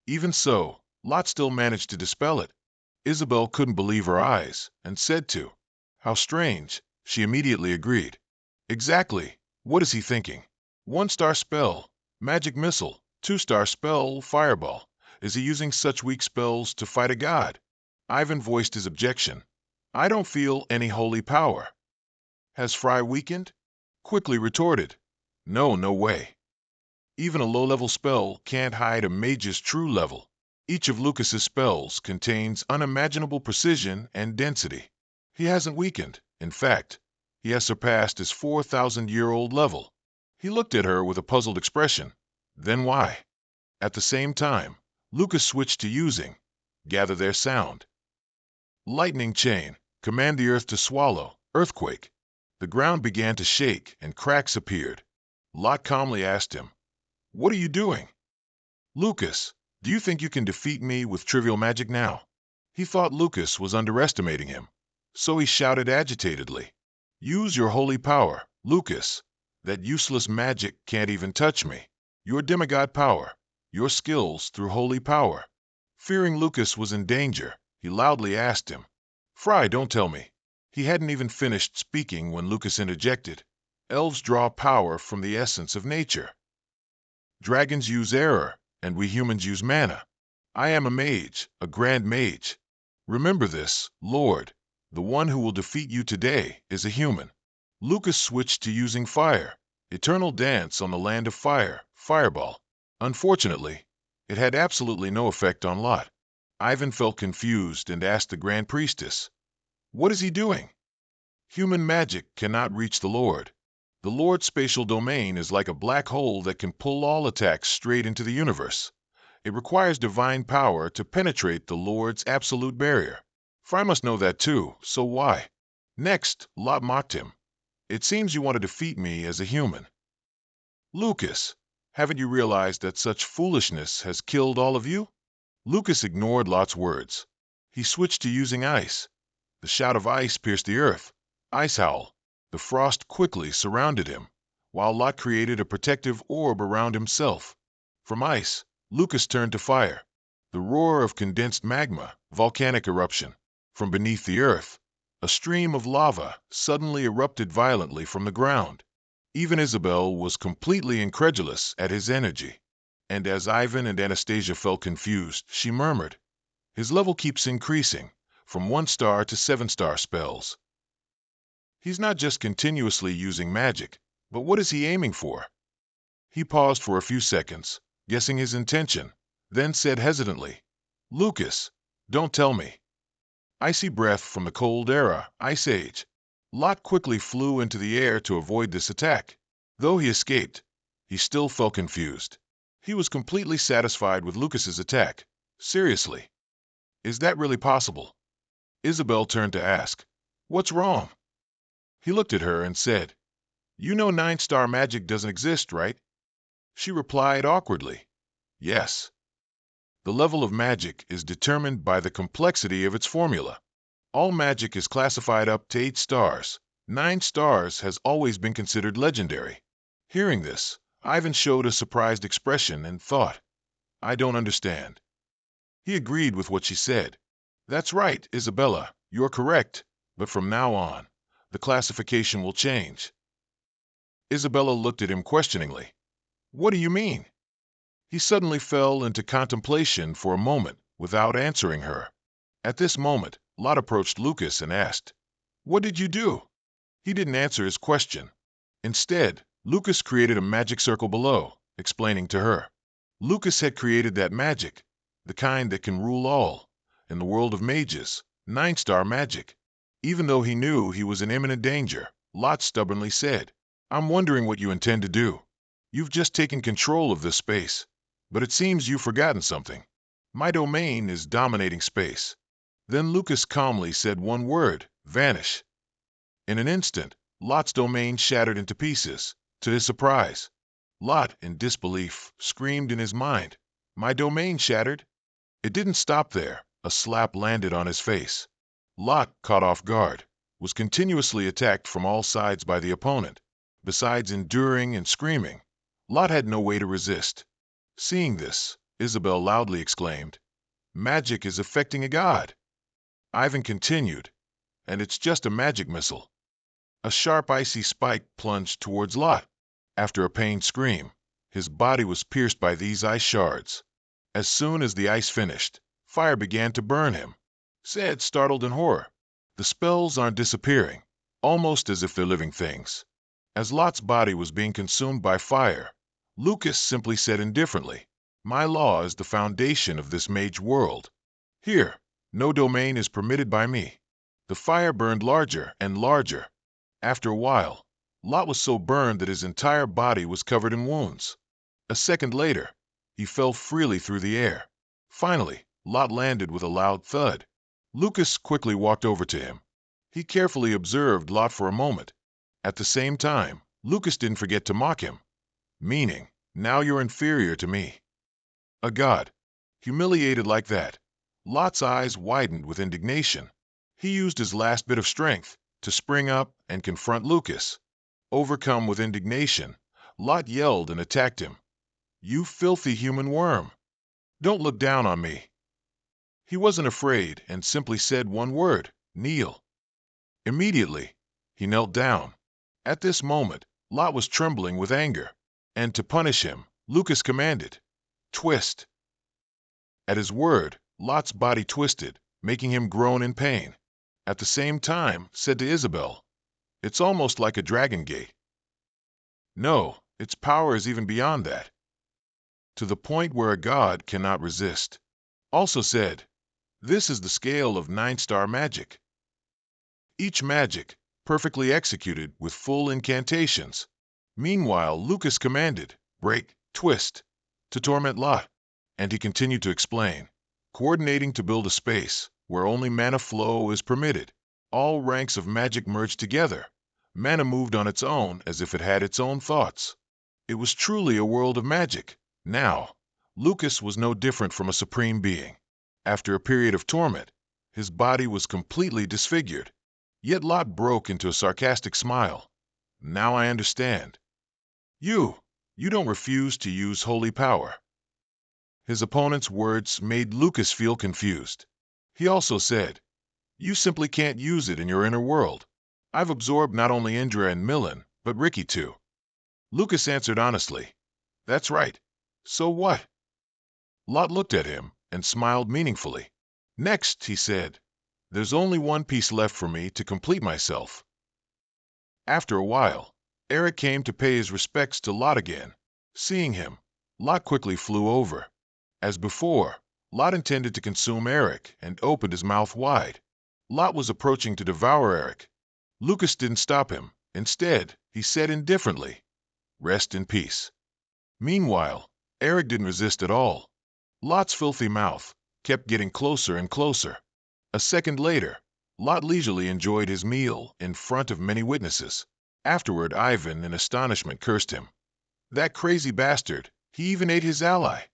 Speaker 1: Even so, Lot still managed to dispel it. Isabel couldn't believe her eyes and said to, how strange. She immediately agreed. Exactly. What is he thinking? 1-star spell, magic missile, 2-star spell, fireball. Is he using such weak spells to fight a god? Ivan voiced his objection. I don't feel any holy power. Has Frey weakened? Quickly retorted. No way. Even a low-level spell can't hide a mage's true level. Each of Lucas's spells contains unimaginable precision and density. He hasn't weakened. In fact, he has surpassed his 4,000-year-old level. He looked at her with a puzzled expression. Then why? At the same time, Lucas switched to using Gather Their Sound. Lightning chain. Command the earth to swallow. Earthquake. The ground began to shake and cracks appeared. Lot calmly asked him, what are you doing? Lucas, do you think you can defeat me with trivial magic now? He thought Lucas was underestimating him, so he shouted agitatedly. Use your holy power, Lucas. That useless magic can't even touch me. Your demigod power, your skills through holy power. Fearing Lucas was in danger, he loudly asked him, Frey, don't tell me. He hadn't even finished speaking when Lucas interjected. Elves draw power from the essence of nature. Dragons use error, and we humans use mana. I am a mage, a grand mage. Remember this, Lord. The one who will defeat you today is a human. Lucas switched to using fire. Eternal dance on the land of fire, fireball. Unfortunately, it had absolutely no effect on Lot. Ivan felt confused and asked the Grand Priestess, what is he doing? Human magic cannot reach the Lord. The Lord's spatial domain is like a black hole that can pull all attacks straight into the universe. It requires divine power to penetrate the Lord's absolute barrier. Frey must know that too, so why? Next, Lot mocked him. It seems you want to defeat me as a human. Lucas, haven't you realized that such foolishness has killed all of you? Lucas ignored Lot's words. He switched to using ice. The shout of ice pierced the earth. Ice howl. The frost quickly surrounded him, while Lot created a protective orb around himself. From ice, Lucas turned to fire. The roar of condensed magma, volcanic eruption. From beneath the earth, a stream of lava suddenly erupted violently from the ground. Even Isabel was completely incredulous at his energy. And as Ivan and Anastasia felt confused, she murmured, His level keeps increasing, from 1-star to 7-star spells. He's not just continuously using magic, but what is he aiming for? He paused for a few seconds, guessing his intention, then said hesitantly, "Lucas, don't tell me." Icy breath from the cold era, Ice Age. Lot quickly flew into the air to avoid this attack. Though he escaped, he still felt confused. He was completely satisfied with Lucas's attack. Seriously, is that really possible? Isabel turned to ask, "What's wrong?" He looked at her and said, "You know 9-star magic doesn't exist, right?" She replied awkwardly, "Yes." The level of magic is determined by the complexity of its formula. All magic is classified up to 8 stars. 9 stars has always been considered legendary. Hearing this, Ivan showed a surprised expression and thought, "I don't understand." He agreed with what she said. "That's right, Isabella, you're correct, but from now on, the classification will change." Isabella looked at him questioningly. "What do you mean?" He suddenly fell into contemplation for a moment without answering her. At this moment, Lot approached Lucas and asked, "What did you do?" He didn't answer his question. Instead, Lucas created a magic circle below, explaining to her. Lucas had created that magic, the kind that can rule all, in the world of mages, 9-star magic. Even though he knew he was in imminent danger, Lot stubbornly said, "I'm wondering what you intend to do. You've just taken control of this space, but it seems you've forgotten something. My domain is dominating space." Then Lucas calmly said one word, "Vanish." In an instant, Lot's domain shattered into pieces. To his surprise, Lot, in disbelief, screamed in his mind, "My domain shattered?" It didn't stop there. A slap landed on his face. Lot, caught off guard, was continuously attacked from all sides by the opponent. Besides enduring and screaming, Lot had no way to resist. Seeing this, Isabel loudly exclaimed, "Magic is affecting a god." Ivan continued, "And it's just a magic missile." A sharp icy spike plunged towards Lot. After a pained scream, his body was pierced by these ice shards. As soon as the ice finished, fire began to burn him. Said, startled in horror, "The spells aren't disappearing, almost as if they're living things." As Lot's body was being consumed by fire, Lucas simply said indifferently, "My law is the foundation of this mage world. Here, no domain is permitted by me." The fire burned larger and larger. After a while, Lot was so burned that his entire body was covered in wounds. A second later, he fell freely through the air. Finally, Lot landed with a loud thud. Lucas quickly walked over to him. He carefully observed Lot for a moment. At the same time, Lucas didn't forget to mock him, meaning, "Now you're inferior to me." A god, humiliated like that. Lot's eyes widened with indignation. He used his last bit of strength to spring up and confront Lucas. Overcome with indignation, Lot yelled and attacked him. "You filthy human worm! Don't look down on me." He wasn't afraid and simply said one word, "Kneel." Immediately, he knelt down. At this moment, Lot was trembling with anger, and to punish him, Lucas commanded, "Twist." At his word, Lot's body twisted, making him groan in pain. At the same time, said to Isabel, "It's almost like a dragon gate." No, its power is even beyond that, to the point where a god cannot resist. Also said, "This is the scale of 9-star magic." Each magic, perfectly executed with full incantations. Meanwhile, Lucas commanded, "Break, twist," to torment Lot, and he continued to explain, coordinating to build a space where only mana flow is permitted. All ranks of magic merged together. Mana moved on its own as if it had its own thoughts. It was truly a world of magic. Now, Lucas was no different from a supreme being. After a period of torment, his body was completely disfigured. Yet Lot broke into a sarcastic smile. "Now I understand. You don't refuse to use holy power." His opponent's words made Lucas feel confused. He also said, "You simply can't use it in your inner world. I've absorbed not only Indra and Milan, but Ricky too." Lucas answered honestly, "That's right. So what?" Lot looked at him and smiled meaningfully. Next, he said, there's only one piece left for me to complete myself. After a while, Eric came to pay his respects to Lot again. Seeing him, Lot quickly flew over. As before, Lot intended to consume Eric and opened his mouth wide. Lot was approaching to devour Eric. Lucas didn't stop him. Instead, he said indifferently, "Rest in peace." Meanwhile, Eric didn't resist at all. Lot's filthy mouth kept getting closer and closer. A second later, Lot leisurely enjoyed his meal in front of many witnesses. Afterward, Ivan, in astonishment, cursed him. That crazy bastard, he even ate his ally.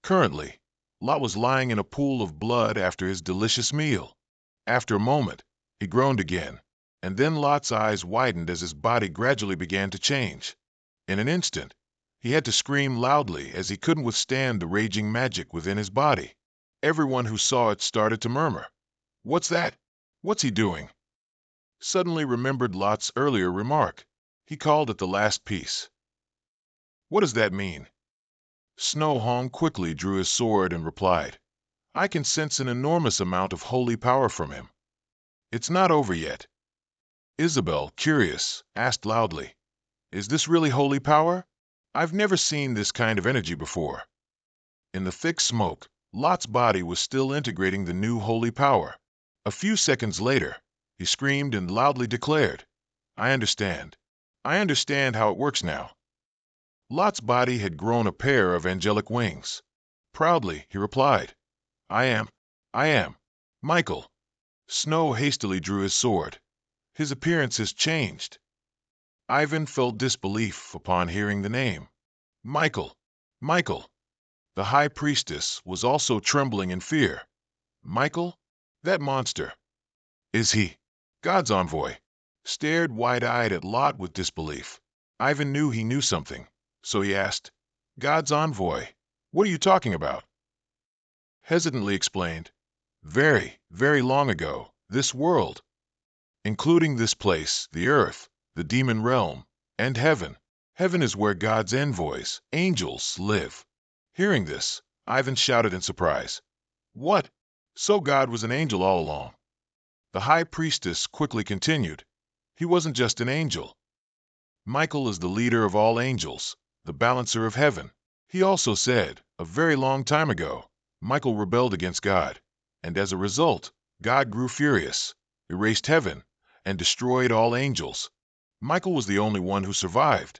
Speaker 1: Currently, Lot was lying in a pool of blood after his delicious meal. After a moment, he groaned again, and then Lot's eyes widened as his body gradually began to change. In an instant, he had to scream loudly as he couldn't withstand the raging magic within his body. Everyone who saw it started to murmur, "What's that? What's he doing?" Suddenly remembered Lot's earlier remark. He called at the last piece. "What does that mean?" Snowhong quickly drew his sword and replied, "I can sense an enormous amount of holy power from him. It's not over yet." Isabel, curious, asked loudly, "Is this really holy power? I've never seen this kind of energy before." In the thick smoke, Lot's body was still integrating the new holy power. A few seconds later, he screamed and loudly declared, "I understand. I understand how it works now." Lot's body had grown a pair of angelic wings. Proudly, he replied, I am, Michael." Snow hastily drew his sword. His appearance has changed. Ivan felt disbelief upon hearing the name. Michael. The high priestess was also trembling in fear. Michael? That monster. Is he God's envoy? Stared wide-eyed at Lot with disbelief. Ivan knew he knew something, so he asked, "God's envoy? What are you talking about?" Hesitantly explained, "Very, very long ago, this world, including this place, the earth, the demon realm, and heaven. Heaven is where God's envoys, angels, live." Hearing this, Ivan shouted in surprise, "What? So God was an angel all along?" The high priestess quickly continued, "He wasn't just an angel. Michael is the leader of all angels, the balancer of heaven. He also said, a very long time ago, Michael rebelled against God, and as a result, God grew furious, erased heaven, and destroyed all angels. Michael was the only one who survived.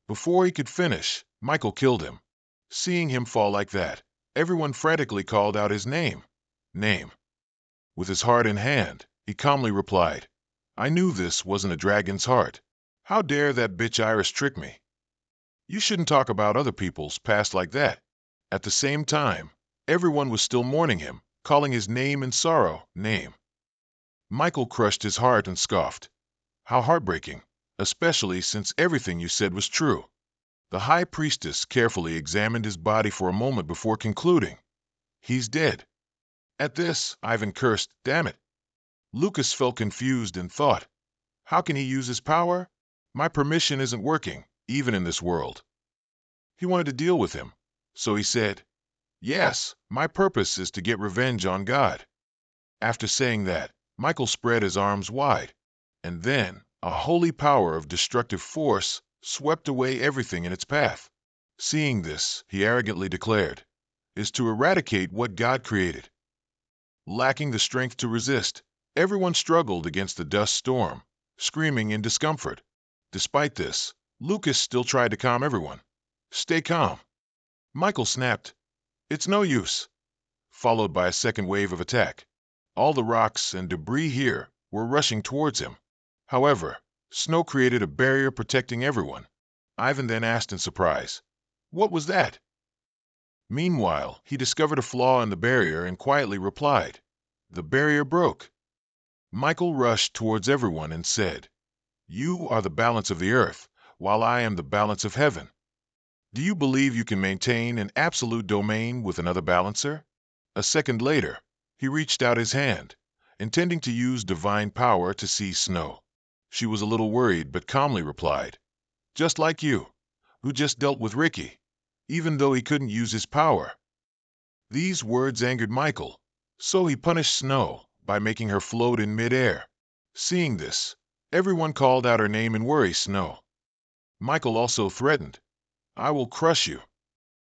Speaker 1: Before he could finish, Michael killed him. Seeing him fall like that, everyone frantically called out his name. With his heart in hand, he calmly replied, I knew this wasn't a dragon's heart. How dare that bitch Iris trick me? You shouldn't talk about other people's past like that." At the same time, everyone was still mourning him, calling his name in sorrow, name. Michael crushed his heart and scoffed. "How heartbreaking, especially since everything you said was true." The high priestess carefully examined his body for a moment before concluding, "He's dead." At this, Ivan cursed, "Damn it." Lucas felt confused and thought, "How can he use his power? My permission isn't working, even in this world." He wanted to deal with him, so he said, "Yes, my purpose is to get revenge on God." After saying that, Michael spread his arms wide, and then a holy power of destructive force swept away everything in its path. Seeing this, he arrogantly declared, "Is to eradicate what God created." Lacking the strength to resist, everyone struggled against the dust storm, screaming in discomfort. Despite this, Lucas still tried to calm everyone. "Stay calm." Michael snapped, "It's no use," followed by a second wave of attack. All the rocks and debris here were rushing towards him. However, snow created a barrier protecting everyone. Ivan then asked in surprise, "What was that?" Meanwhile, he discovered a flaw in the barrier and quietly replied, "The barrier broke." Michael rushed towards everyone and said, "You are the balance of the earth, while I am the balance of heaven. Do you believe you can maintain an absolute domain with another balancer?" A second later, he reached out his hand, intending to use divine power to seize Snow. She was a little worried but calmly replied, "Just like you, who just dealt with Ricky, even though he couldn't use his power." These words angered Michael, So he punished Snow by making her float in midair. Seeing this, everyone called out her name in worry. Snow. Michael also threatened, "I will crush you."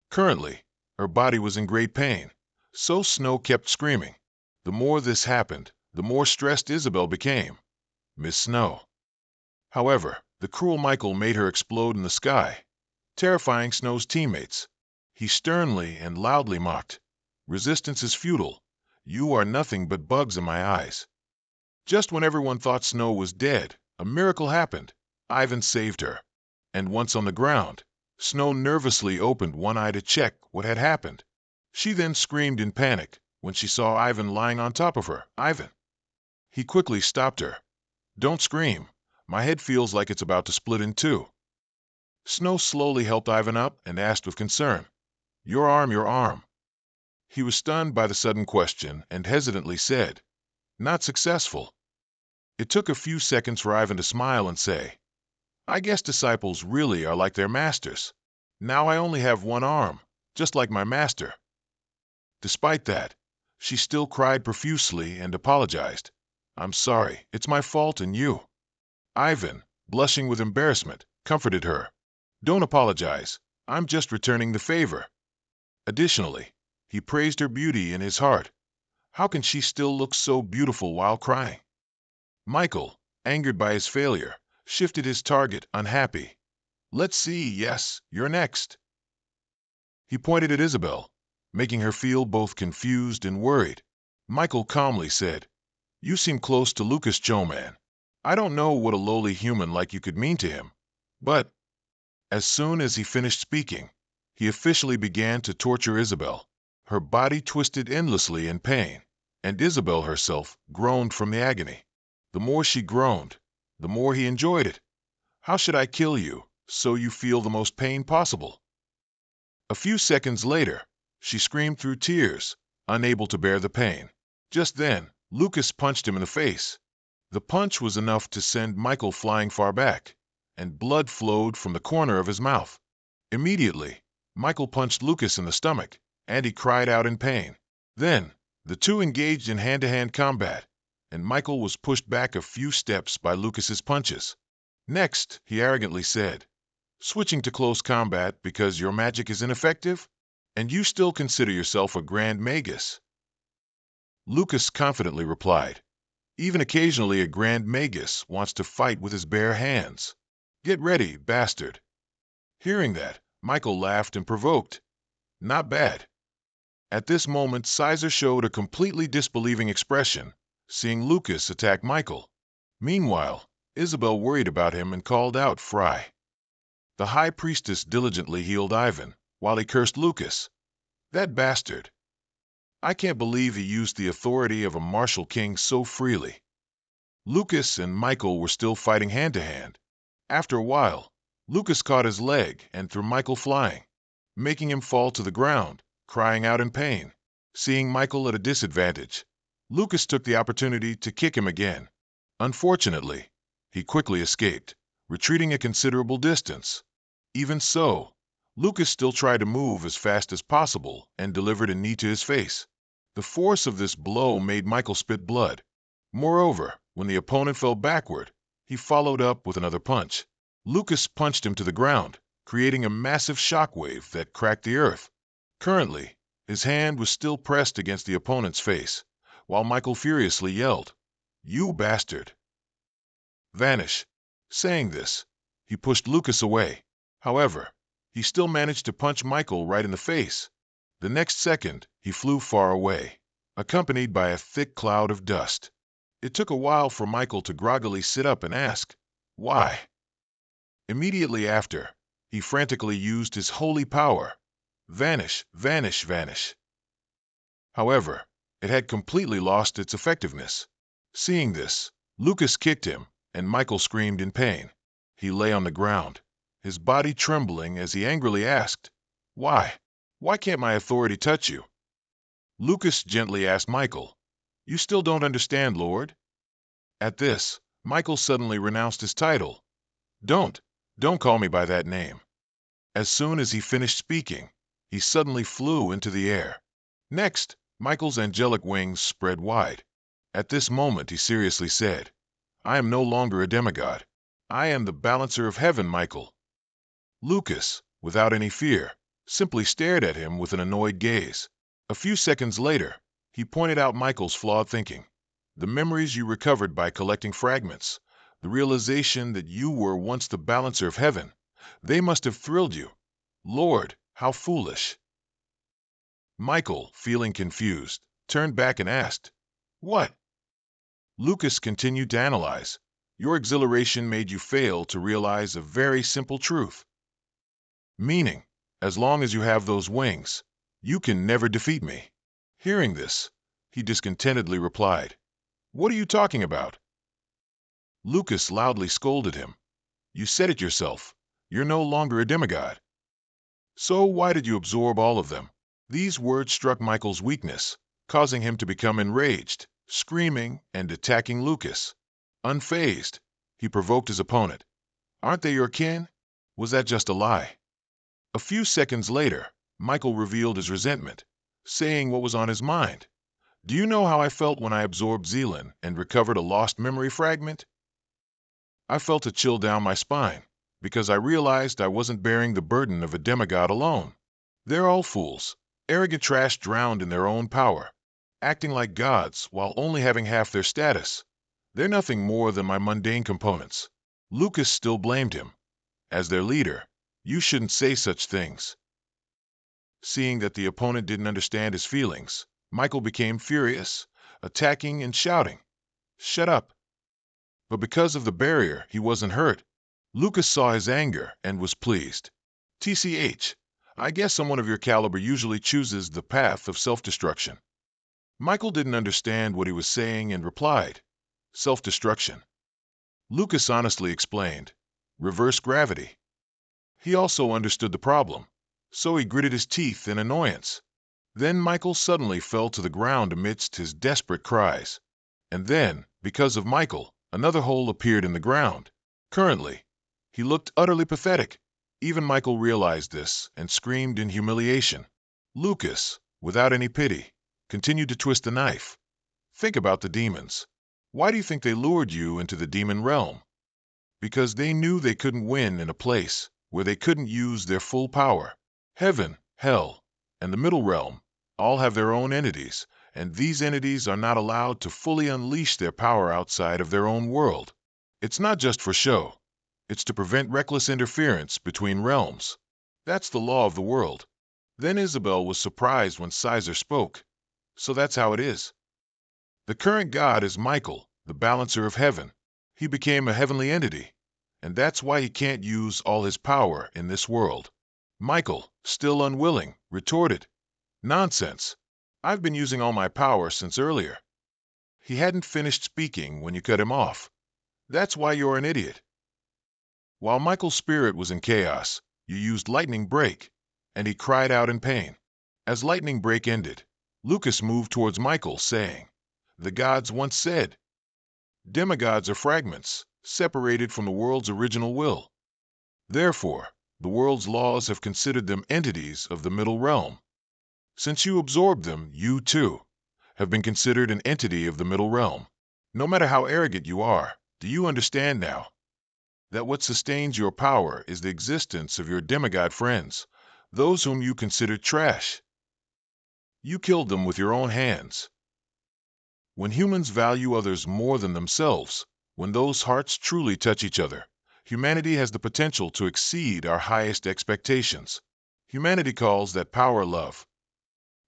Speaker 1: Currently, her body was in great pain, so Snow kept screaming. The more this happened, the more stressed Isabel became. Miss Snow. However, the cruel Michael made her explode in the sky, terrifying Snow's teammates. He sternly and loudly mocked, "Resistance is futile. You are nothing but bugs in my eyes." Just when everyone thought Snow was dead, a miracle happened. Ivan saved her. And once on the ground, Snow nervously opened one eye to check what had happened. She then screamed in panic when she saw Ivan lying on top of her. "Ivan!" He quickly stopped her. "Don't scream. My head feels like it's about to split in two." Snow slowly helped Ivan up and asked with concern, "Your arm, your arm." He was stunned by the sudden question and hesitantly said, "Not successful." It took a few seconds for Ivan to smile and say, "I guess disciples really are like their masters. Now I only have one arm, just like my master." Despite that, she still cried profusely and apologized. "I'm sorry, it's my fault and you." Ivan, blushing with embarrassment, comforted her. "Don't apologize. I'm just returning the favor." Additionally, he praised her beauty in his heart. How can she still look so beautiful while crying? Michael, angered by his failure, shifted his target, unhappy. "Let's see, yes, you're next." He pointed at Isabel, making her feel both confused and worried. Michael calmly said, "You seem close to Lucas Choman. I don't know what a lowly human like you could mean to him, but—" As soon as he finished speaking, he officially began to torture Isabel. Her body twisted endlessly in pain, and Isabel herself groaned from the agony. The more she groaned, the more he enjoyed it. "How should I kill you, so you feel the most pain possible?" A few seconds later, she screamed through tears, unable to bear the pain. Just then, Lucas punched him in the face. The punch was enough to send Michael flying far back, and blood flowed from the corner of his mouth. Immediately, Michael punched Lucas in the stomach, and he cried out in pain. Then, the two engaged in hand-to-hand combat, and Michael was pushed back a few steps by Lucas's punches. Next, he arrogantly said, "Switching to close combat because your magic is ineffective? And you still consider yourself a grand magus?" Lucas confidently replied, "Even occasionally a grand magus wants to fight with his bare hands. Get ready, bastard." Hearing that, Michael laughed and provoked, "Not bad." At this moment, Caesar showed a completely disbelieving expression, seeing Lucas attack Michael. Meanwhile, Isabel worried about him and called out Frey. The high priestess diligently healed Ivan, while he cursed Lucas. "That bastard! I can't believe he used the authority of a martial king so freely." Lucas and Michael were still fighting hand-to-hand. After a while, Lucas caught his leg and threw Michael flying, making him fall to the ground, crying out in pain. Seeing Michael at a disadvantage, Lucas took the opportunity to kick him again. Unfortunately, he quickly escaped, retreating a considerable distance. Even so, Lucas still tried to move as fast as possible and delivered a knee to his face. The force of this blow made Michael spit blood. Moreover, when the opponent fell backward, he followed up with another punch. Lucas punched him to the ground, creating a massive shockwave that cracked the earth. Currently, his hand was still pressed against the opponent's face, while Michael furiously yelled, "You bastard! Vanish!" Saying this, he pushed Lucas away. However, he still managed to punch Michael right in the face. The next second, he flew far away, accompanied by a thick cloud of dust. It took a while for Michael to groggily sit up and ask, "Why?" Immediately after, he frantically used his holy power. Vanish, vanish, vanish. However, it had completely lost its effectiveness. Seeing this, Lucas kicked him, and Michael screamed in pain. He lay on the ground, his body trembling as he angrily asked, "Why? Why can't my authority touch you?" Lucas gently asked Michael, "You still don't understand, Lord?" At this, Michael suddenly renounced his title. Don't call me by that name." As soon as he finished speaking, he suddenly flew into the air. Next, Michael's angelic wings spread wide. At this moment he seriously said, "I am no longer a demigod. I am the balancer of heaven, Michael." Lucas, without any fear, simply stared at him with an annoyed gaze. A few seconds later, he pointed out Michael's flawed thinking. The memories you recovered by collecting fragments, the realization that you were once the balancer of heaven, they must have thrilled you. Lord, how foolish. Michael, feeling confused, turned back and asked, "What?" Lucas continued to analyze. "Your exhilaration made you fail to realize a very simple truth. Meaning, as long as you have those wings, you can never defeat me." Hearing this, he discontentedly replied, "What are you talking about?" Lucas loudly scolded him. "You said it yourself. You're no longer a demigod. So why did you absorb all of them?" These words struck Michael's weakness, causing him to become enraged, screaming and attacking Lucas. Unfazed, he provoked his opponent. "Aren't they your kin? Was that just a lie?" A few seconds later, Michael revealed his resentment, saying what was on his mind. "Do you know how I felt when I absorbed Zealand and recovered a lost memory fragment? I felt a chill down my spine, because I realized I wasn't bearing the burden of a demigod alone. They're all fools, arrogant trash drowned in their own power, acting like gods while only having half their status. They're nothing more than my mundane components." Lucas still blamed him. "As their leader, you shouldn't say such things." Seeing that the opponent didn't understand his feelings, Michael became furious, attacking and shouting, "Shut up." But because of the barrier, he wasn't hurt. Lucas saw his anger and was pleased. "TCH, I guess someone of your caliber usually chooses the path of self-destruction." Michael didn't understand what he was saying and replied, "Self-destruction." Lucas honestly explained, "Reverse gravity." He also understood the problem, so he gritted his teeth in annoyance. Then Michael suddenly fell to the ground amidst his desperate cries. And then, because of Michael, another hole appeared in the ground. Currently, he looked utterly pathetic. Even Michael realized this and screamed in humiliation. Lucas, without any pity, continued to twist the knife. "Think about the demons. Why do you think they lured you into the demon realm? Because they knew they couldn't win in a place where they couldn't use their full power. Heaven, hell, and the middle realm all have their own entities, and these entities are not allowed to fully unleash their power outside of their own world. It's not just for show. It's to prevent reckless interference between realms. That's the law of the world." Then Isabel was surprised when Caesar spoke. "So that's how it is. The current god is Michael, the balancer of heaven. He became a heavenly entity, and that's why he can't use all his power in this world." Michael, still unwilling, retorted, "Nonsense. I've been using all my power since earlier." He hadn't finished speaking when you cut him off. "That's why you're an idiot. While Michael's spirit was in chaos, you used Lightning Break, and he cried out in pain. As Lightning Break ended, Lucas moved towards Michael, saying, "The gods once said, demigods are fragments, separated from the world's original will. Therefore, the world's laws have considered them entities of the middle realm. Since you absorbed them, you, too, have been considered an entity of the middle realm. No matter how arrogant you are, do you understand now that what sustains your power is the existence of your demigod friends, those whom you considered trash? You killed them with your own hands. When humans value others more than themselves, when those hearts truly touch each other, humanity has the potential to exceed our highest expectations. Humanity calls that power love."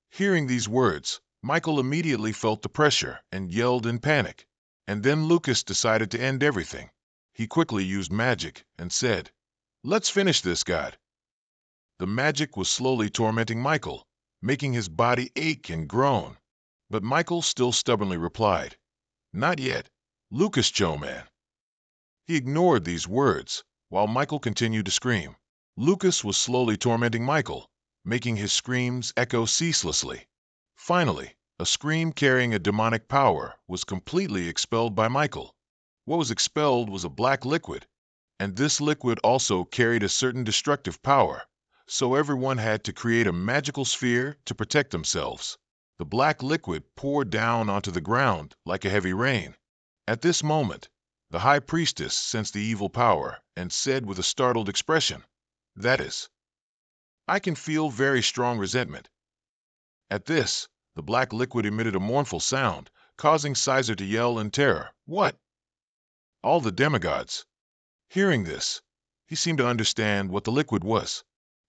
Speaker 1: Hearing these words, Michael immediately felt the pressure and yelled in panic. And then Lucas decided to end everything. He quickly used magic and said, "Let's finish this, God." The magic was slowly tormenting Michael, making his body ache and groan. But Michael still stubbornly replied, "Not yet, Lucas Cho man." He ignored these words, while Michael continued to scream. Lucas was slowly tormenting Michael, making his screams echo ceaselessly. Finally, a scream carrying a demonic power was completely expelled by Michael. What was expelled was a black liquid, and this liquid also carried a certain destructive power, so everyone had to create a magical sphere to protect themselves. The black liquid poured down onto the ground like a heavy rain. At this moment, the high priestess sensed the evil power and said with a startled expression, "That is, I can feel very strong resentment." At this, the black liquid emitted a mournful sound, causing Caesar to yell in terror, "What?" All the demigods. Hearing this, he seemed to understand what the liquid was.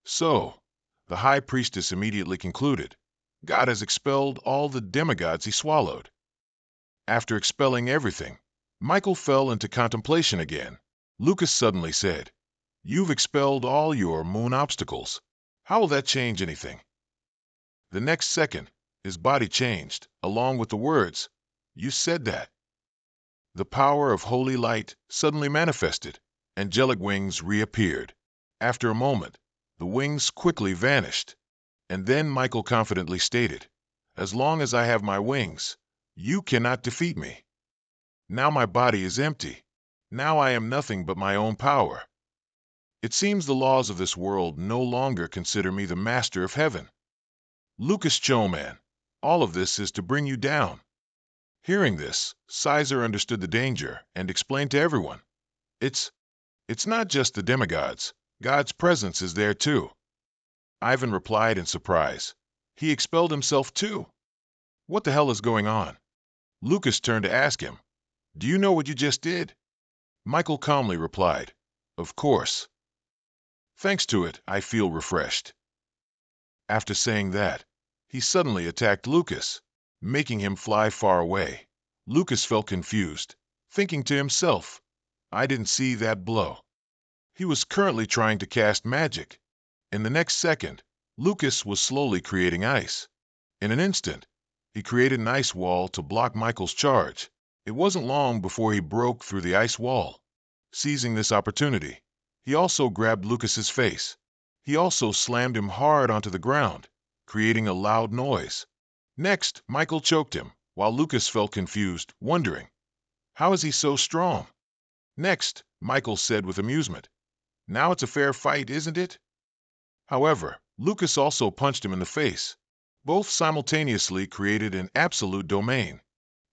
Speaker 1: So, the high priestess immediately concluded, God has expelled all the demigods he swallowed. After expelling everything, Michael fell into contemplation again. Lucas suddenly said, "You've expelled all your moon obstacles. How will that change anything?" The next second, his body changed, along with the words, "You said that." The power of holy light suddenly manifested. Angelic wings reappeared. After a moment, the wings quickly vanished. And then Michael confidently stated, "As long as I have my wings, you cannot defeat me. Now my body is empty. Now I am nothing but my own power. It seems the laws of this world no longer consider me the master of heaven. Lucas Choman, all of this is to bring you down." Hearing this, Caesar understood the danger and explained to everyone, It's not just the demigods. God's presence is there too." Ivan replied in surprise, "He expelled himself too? What the hell is going on?" Lucas turned to ask him, "Do you know what you just did?" Michael calmly replied, "Of course. Thanks to it, I feel refreshed." After saying that, he suddenly attacked Lucas, making him fly far away. Lucas felt confused, thinking to himself, "I didn't see that blow." He was currently trying to cast magic. In the next second, Lucas was slowly creating ice. In an instant, he created an ice wall to block Michael's charge. It wasn't long before he broke through the ice wall. Seizing this opportunity, he also grabbed Lucas's face. He also slammed him hard onto the ground, creating a loud noise. Next, Michael choked him, while Lucas felt confused, wondering, "How is he so strong?" Next, Michael said with amusement, "Now it's a fair fight, isn't it?" However, Lucas also punched him in the face. Both simultaneously created an absolute domain.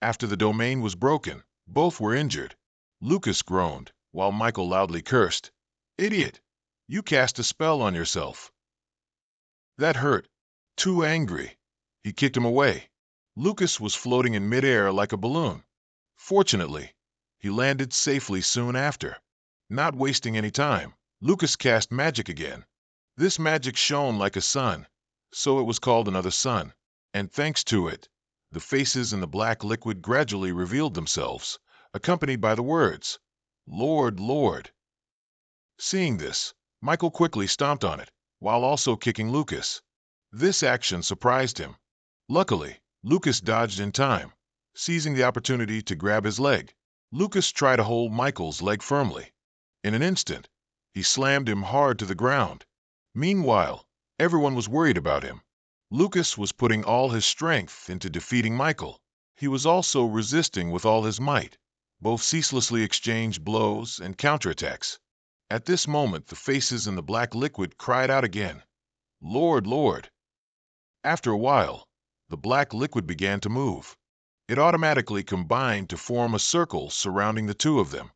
Speaker 1: After the domain was broken, both were injured. Lucas groaned, while Michael loudly cursed, "Idiot! You cast a spell on yourself." That hurt. Too angry, he kicked him away. Lucas was floating in midair like a balloon. Fortunately, he landed safely soon after. Not wasting any time, Lucas cast magic again. This magic shone like a sun, so it was called another sun, and thanks to it, the faces in the black liquid gradually revealed themselves, accompanied by the words, "Lord, Lord." Seeing this, Michael quickly stomped on it, while also kicking Lucas. This action surprised him. Luckily, Lucas dodged in time, seizing the opportunity to grab his leg. Lucas tried to hold Michael's leg firmly. In an instant, he slammed him hard to the ground. Meanwhile, everyone was worried about him. Lucas was putting all his strength into defeating Michael. He was also resisting with all his might. Both ceaselessly exchanged blows and counterattacks. At this moment, the faces in the black liquid cried out again, "Lord, Lord." After a while, the black liquid began to move. It automatically combined to form a circle surrounding the two of them.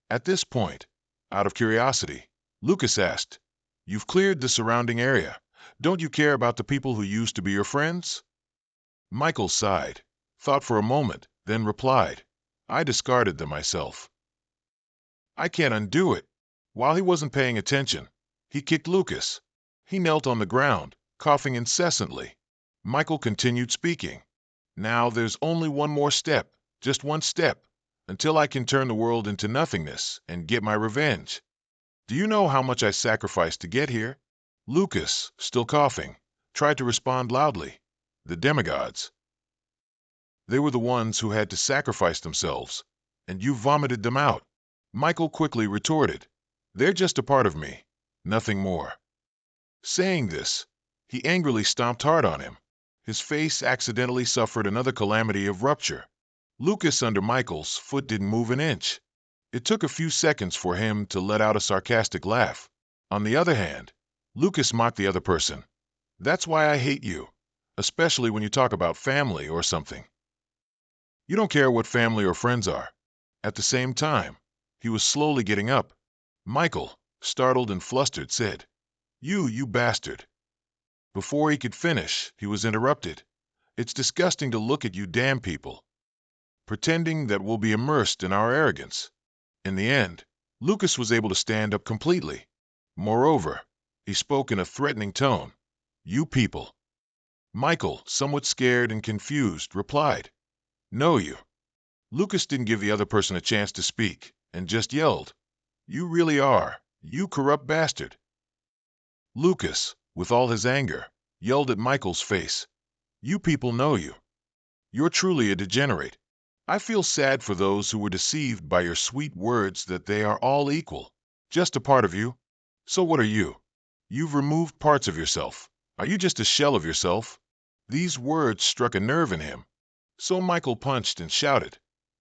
Speaker 1: At this point, out of curiosity, Lucas asked, "You've cleared the surrounding area. Don't you care about the people who used to be your friends?" Michael sighed, thought for a moment, then replied, "I discarded them myself." "I can't undo it." While he wasn't paying attention, he kicked Lucas. He knelt on the ground, coughing incessantly. Michael continued speaking. "Now there's only one more step, just one step, until I can turn the world into nothingness and get my revenge. Do you know how much I sacrificed to get here?" Lucas, still coughing, tried to respond loudly. "The demigods. They were the ones who had to sacrifice themselves, and you vomited them out." Michael quickly retorted, "They're just a part of me, nothing more." Saying this, he angrily stomped hard on him. His face accidentally suffered another calamity of rupture. Lucas under Michael's foot didn't move an inch. It took a few seconds for him to let out a sarcastic laugh. On the other hand, Lucas mocked the other person. "That's why I hate you. especially when you talk about family or something. You don't care what family or friends are. At the same time, he was slowly getting up. Michael, startled and flustered, said, You bastard. Before he could finish, he was interrupted. It's disgusting to look at you damn people, pretending that we'll be immersed in our arrogance. In the end, Lucas was able to stand up completely. Moreover, he spoke in a threatening tone. You people. Michael, somewhat scared and confused, replied, No, you. Lucas didn't give the other person a chance to speak, and just yelled, You really are, you corrupt bastard. Lucas, with all his anger, yelled at Michael's face, You people know you. You're truly a degenerate. I feel sad for those who were deceived by your sweet words that they are all equal, just a part of you. So what are you? You've removed parts of yourself. Are you just a shell of yourself? These words struck a nerve in him. So Michael punched and shouted,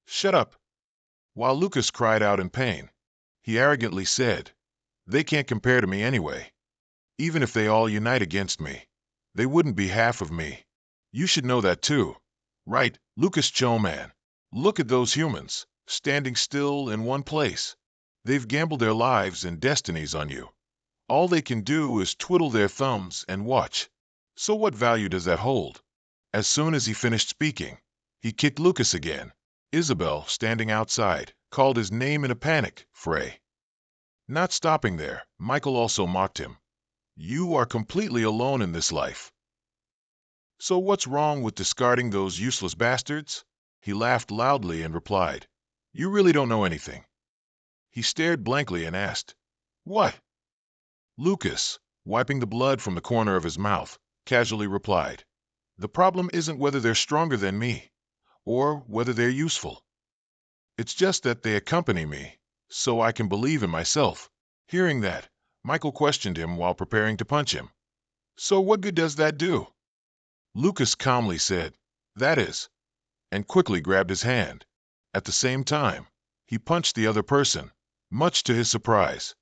Speaker 1: Shut up. While Lucas cried out in pain, he arrogantly said, They can't compare to me anyway. Even if they all unite against me, they wouldn't be half of me. You should know that too. Right, Lucas Choman. Look at those humans, standing still in one place. They've gambled their lives and destinies on you. All they can do is twiddle their thumbs and watch. So what value does that hold? As soon as he finished speaking, he kicked Lucas again. Isabel, standing outside, called his name in a panic, Frey. Not stopping there, Michael also mocked him. You are completely alone in this life. So what's wrong with discarding those useless bastards? He laughed loudly and replied, You really don't know anything. He stared blankly and asked, What? Lucas, wiping the blood from the corner of his mouth, casually replied, The problem isn't whether they're stronger than me, or whether they're useful. It's just that they accompany me, so I can believe in myself. Hearing that, Michael questioned him while preparing to punch him. So what good does that do? Lucas calmly said, That is, and quickly grabbed his hand. At the same time, he punched the other person, much to his surprise.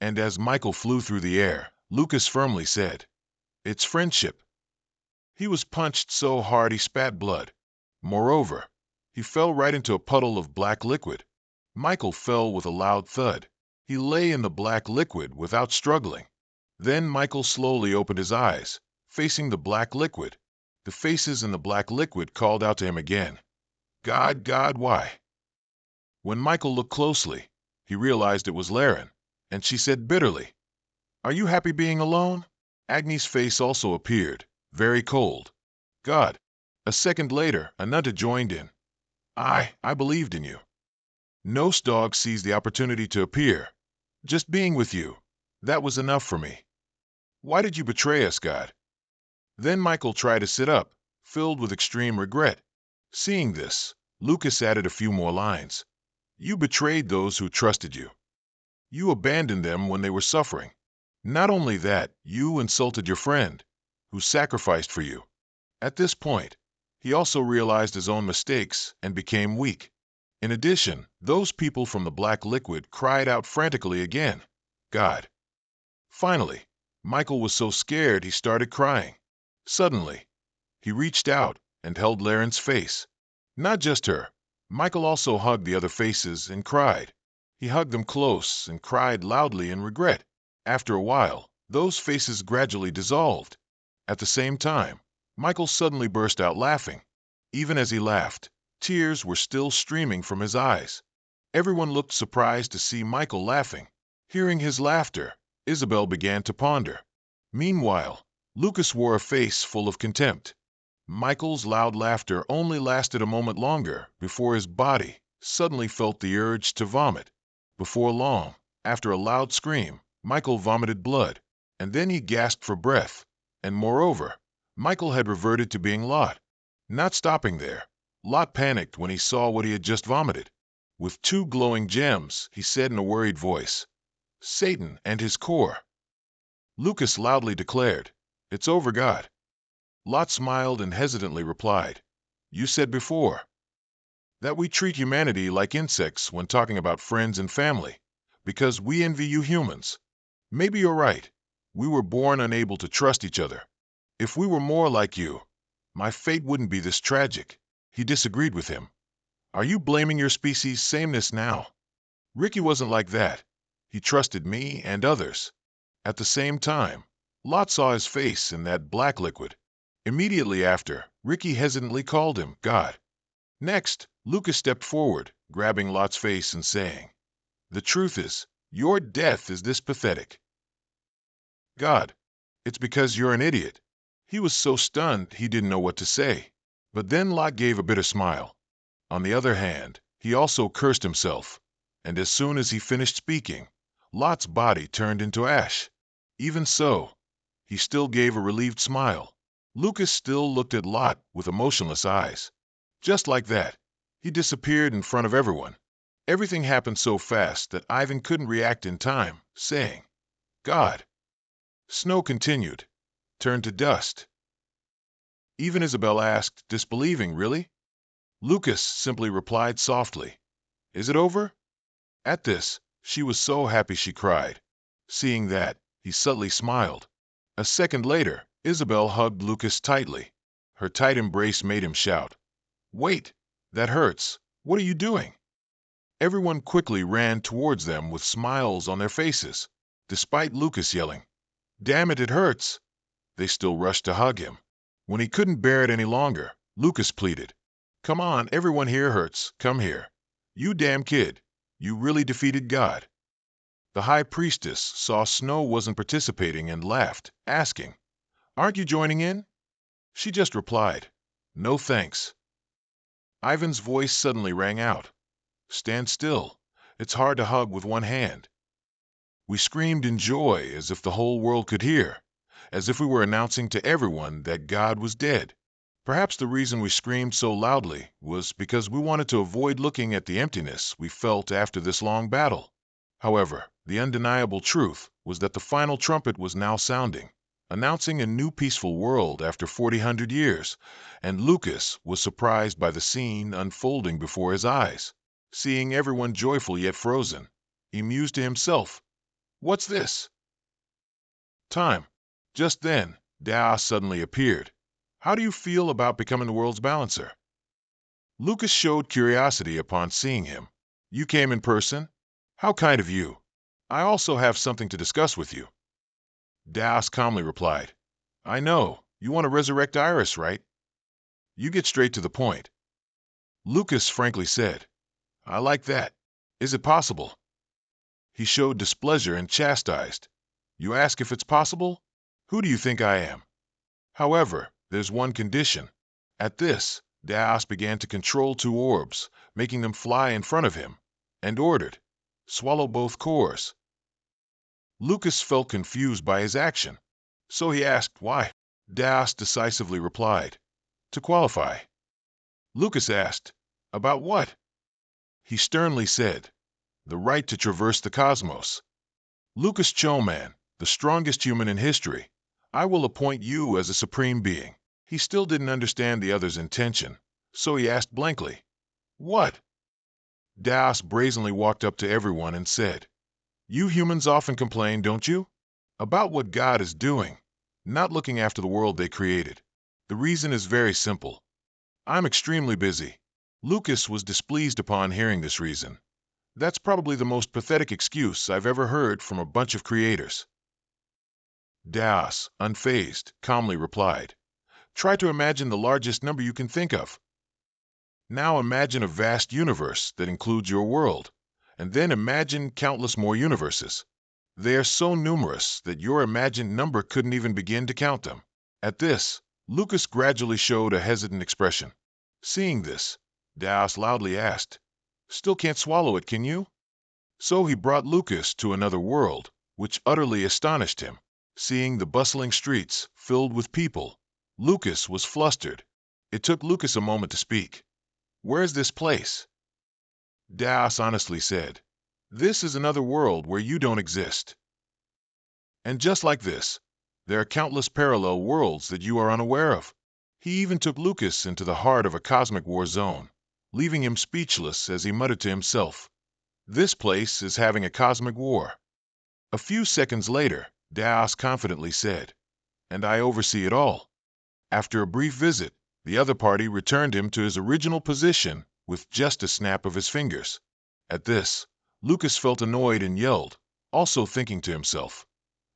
Speaker 1: And as Michael flew through the air, Lucas firmly said, It's friendship. He was punched so hard he spat blood. Moreover, he fell right into a puddle of black liquid. Michael fell with a loud thud. He lay in the black liquid without struggling. Then Michael slowly opened his eyes, facing the black liquid. The faces in the black liquid called out to him again. God, God, why? When Michael looked closely, he realized it was Laren, and she said bitterly, Are you happy being alone? Agni's face also appeared, very cold. God. A second later, Ananta joined in. I believed in you. Nose Dog seized the opportunity to appear. Just being with you, that was enough for me. Why did you betray us, God? Then Michael tried to sit up, filled with extreme regret. Seeing this, Lucas added a few more lines. You betrayed those who trusted you. You abandoned them when they were suffering. Not only that, you insulted your friend, who sacrificed for you. At this point, he also realized his own mistakes and became weak. In addition, those people from the black liquid cried out frantically again, God. Finally, Michael was so scared he started crying. Suddenly, he reached out and held Laren's face. Not just her. Michael also hugged the other faces and cried. He hugged them close and cried loudly in regret. After a while, those faces gradually dissolved. At the same time, Michael suddenly burst out laughing. Even as he laughed, tears were still streaming from his eyes. Everyone looked surprised to see Michael laughing. Hearing his laughter, Isabel began to ponder. Meanwhile, Lucas wore a face full of contempt. Michael's loud laughter only lasted a moment longer before his body suddenly felt the urge to vomit. Before long, after a loud scream, Michael vomited blood, and then he gasped for breath. And moreover, Michael had reverted to being Lot. Not stopping there, Lot panicked when he saw what he had just vomited. With 2 glowing gems, he said in a worried voice, Satan and his core. Lucas loudly declared, It's over, God. Lot smiled and hesitantly replied, You said before that we treat humanity like insects when talking about friends and family, because we envy you humans. Maybe you're right. We were born unable to trust each other. If we were more like you, My fate wouldn't be this tragic. He disagreed with him. Are you blaming your species' sameness now? Ricky wasn't like that. He trusted me and others. At the same time, Lot saw his face in that black liquid. Immediately after, Ricky hesitantly called him God. Next, Lucas stepped forward, grabbing Lot's face and saying, "The truth is, your death is this pathetic." God, it's because you're an idiot. He was so stunned he didn't know what to say. But then Lot gave a bitter smile. On the other hand, he also cursed himself, and as soon as he finished speaking, Lot's body turned into ash. Even so, he still gave a relieved smile. Lucas still looked at Lot with emotionless eyes. Just like that, he disappeared in front of everyone. Everything happened so fast that Ivan couldn't react in time, saying, "God." Snow continued, turned to dust. Even Isabel asked, disbelieving, "Really?" Lucas simply replied softly, "Is it over?" At this, she was so happy she cried. Seeing that, he subtly smiled. A second later, Isabel hugged Lucas tightly. Her tight embrace made him shout, "Wait! That hurts! What are you doing?" Everyone quickly ran towards them with smiles on their faces. Despite Lucas yelling, "Damn it, it hurts!" they still rushed to hug him. When he couldn't bear it any longer, Lucas pleaded, "Come on, everyone here hurts. Come here. You damn kid. You really defeated God." The high priestess saw Snow wasn't participating and laughed, asking, "Aren't you joining in?" She just replied, "No thanks." Ivan's voice suddenly rang out, "Stand still. It's hard to hug with one hand." We screamed in joy as if the whole world could hear, as if we were announcing to everyone that God was dead. Perhaps the reason we screamed so loudly was because we wanted to avoid looking at the emptiness we felt after this long battle. However, the undeniable truth was that the final trumpet was now sounding, announcing a new peaceful world after 400 years, and Lucas was surprised by the scene unfolding before his eyes. Seeing everyone joyful yet frozen, he mused to himself, "What's this?" Time. Just then, Dao suddenly appeared. "How do you feel about becoming the world's balancer?" Lucas showed curiosity upon seeing him. "You came in person? How kind of you. I also have something to discuss with you." Daos calmly replied, "I know. You want to resurrect Iris, right? You get straight to the point." Lucas frankly said, "I like that. Is it possible?" He showed displeasure and chastised, "You ask if it's possible? Who do you think I am? However, there's one condition." At this, Daos began to control two orbs, making them fly in front of him, and ordered, "Swallow both cores." Lucas felt confused by his action, so he asked why. Daos decisively replied, "To qualify." Lucas asked, "About what?" He sternly said, "The right to traverse the cosmos." "Lucas Choman, the strongest human in history, I will appoint you as a supreme being." He still didn't understand the other's intention, so he asked blankly, "What?" Daos brazenly walked up to everyone and said, "You humans often complain, don't you? About what God is doing, not looking after the world they created. The reason is very simple. I'm extremely busy." Lucas was displeased upon hearing this reason. That's probably the most pathetic excuse I've ever heard from a bunch of creators. Daos, unfazed, calmly replied, "Try to imagine the largest number you can think of. Now imagine a vast universe that includes your world, and then imagine countless more universes. They are so numerous that your imagined number couldn't even begin to count them." At this, Lucas gradually showed a hesitant expression. Seeing this, Daos loudly asked, "Still can't swallow it, can you?" So he brought Lucas to another world, which utterly astonished him. Seeing the bustling streets filled with people, Lucas was flustered. It took Lucas a moment to speak. "Where's this place?" Daos honestly said, "This is another world where you don't exist." And just like this, there are countless parallel worlds that you are unaware of. He even took Lucas into the heart of a cosmic war zone, leaving him speechless as he muttered to himself, "This place is having a cosmic war." A few seconds later, Daos confidently said, "And I oversee it all." After a brief visit, The other party returned him to his original position with just a snap of his fingers. At this, Lucas felt annoyed and yelled, also thinking to himself,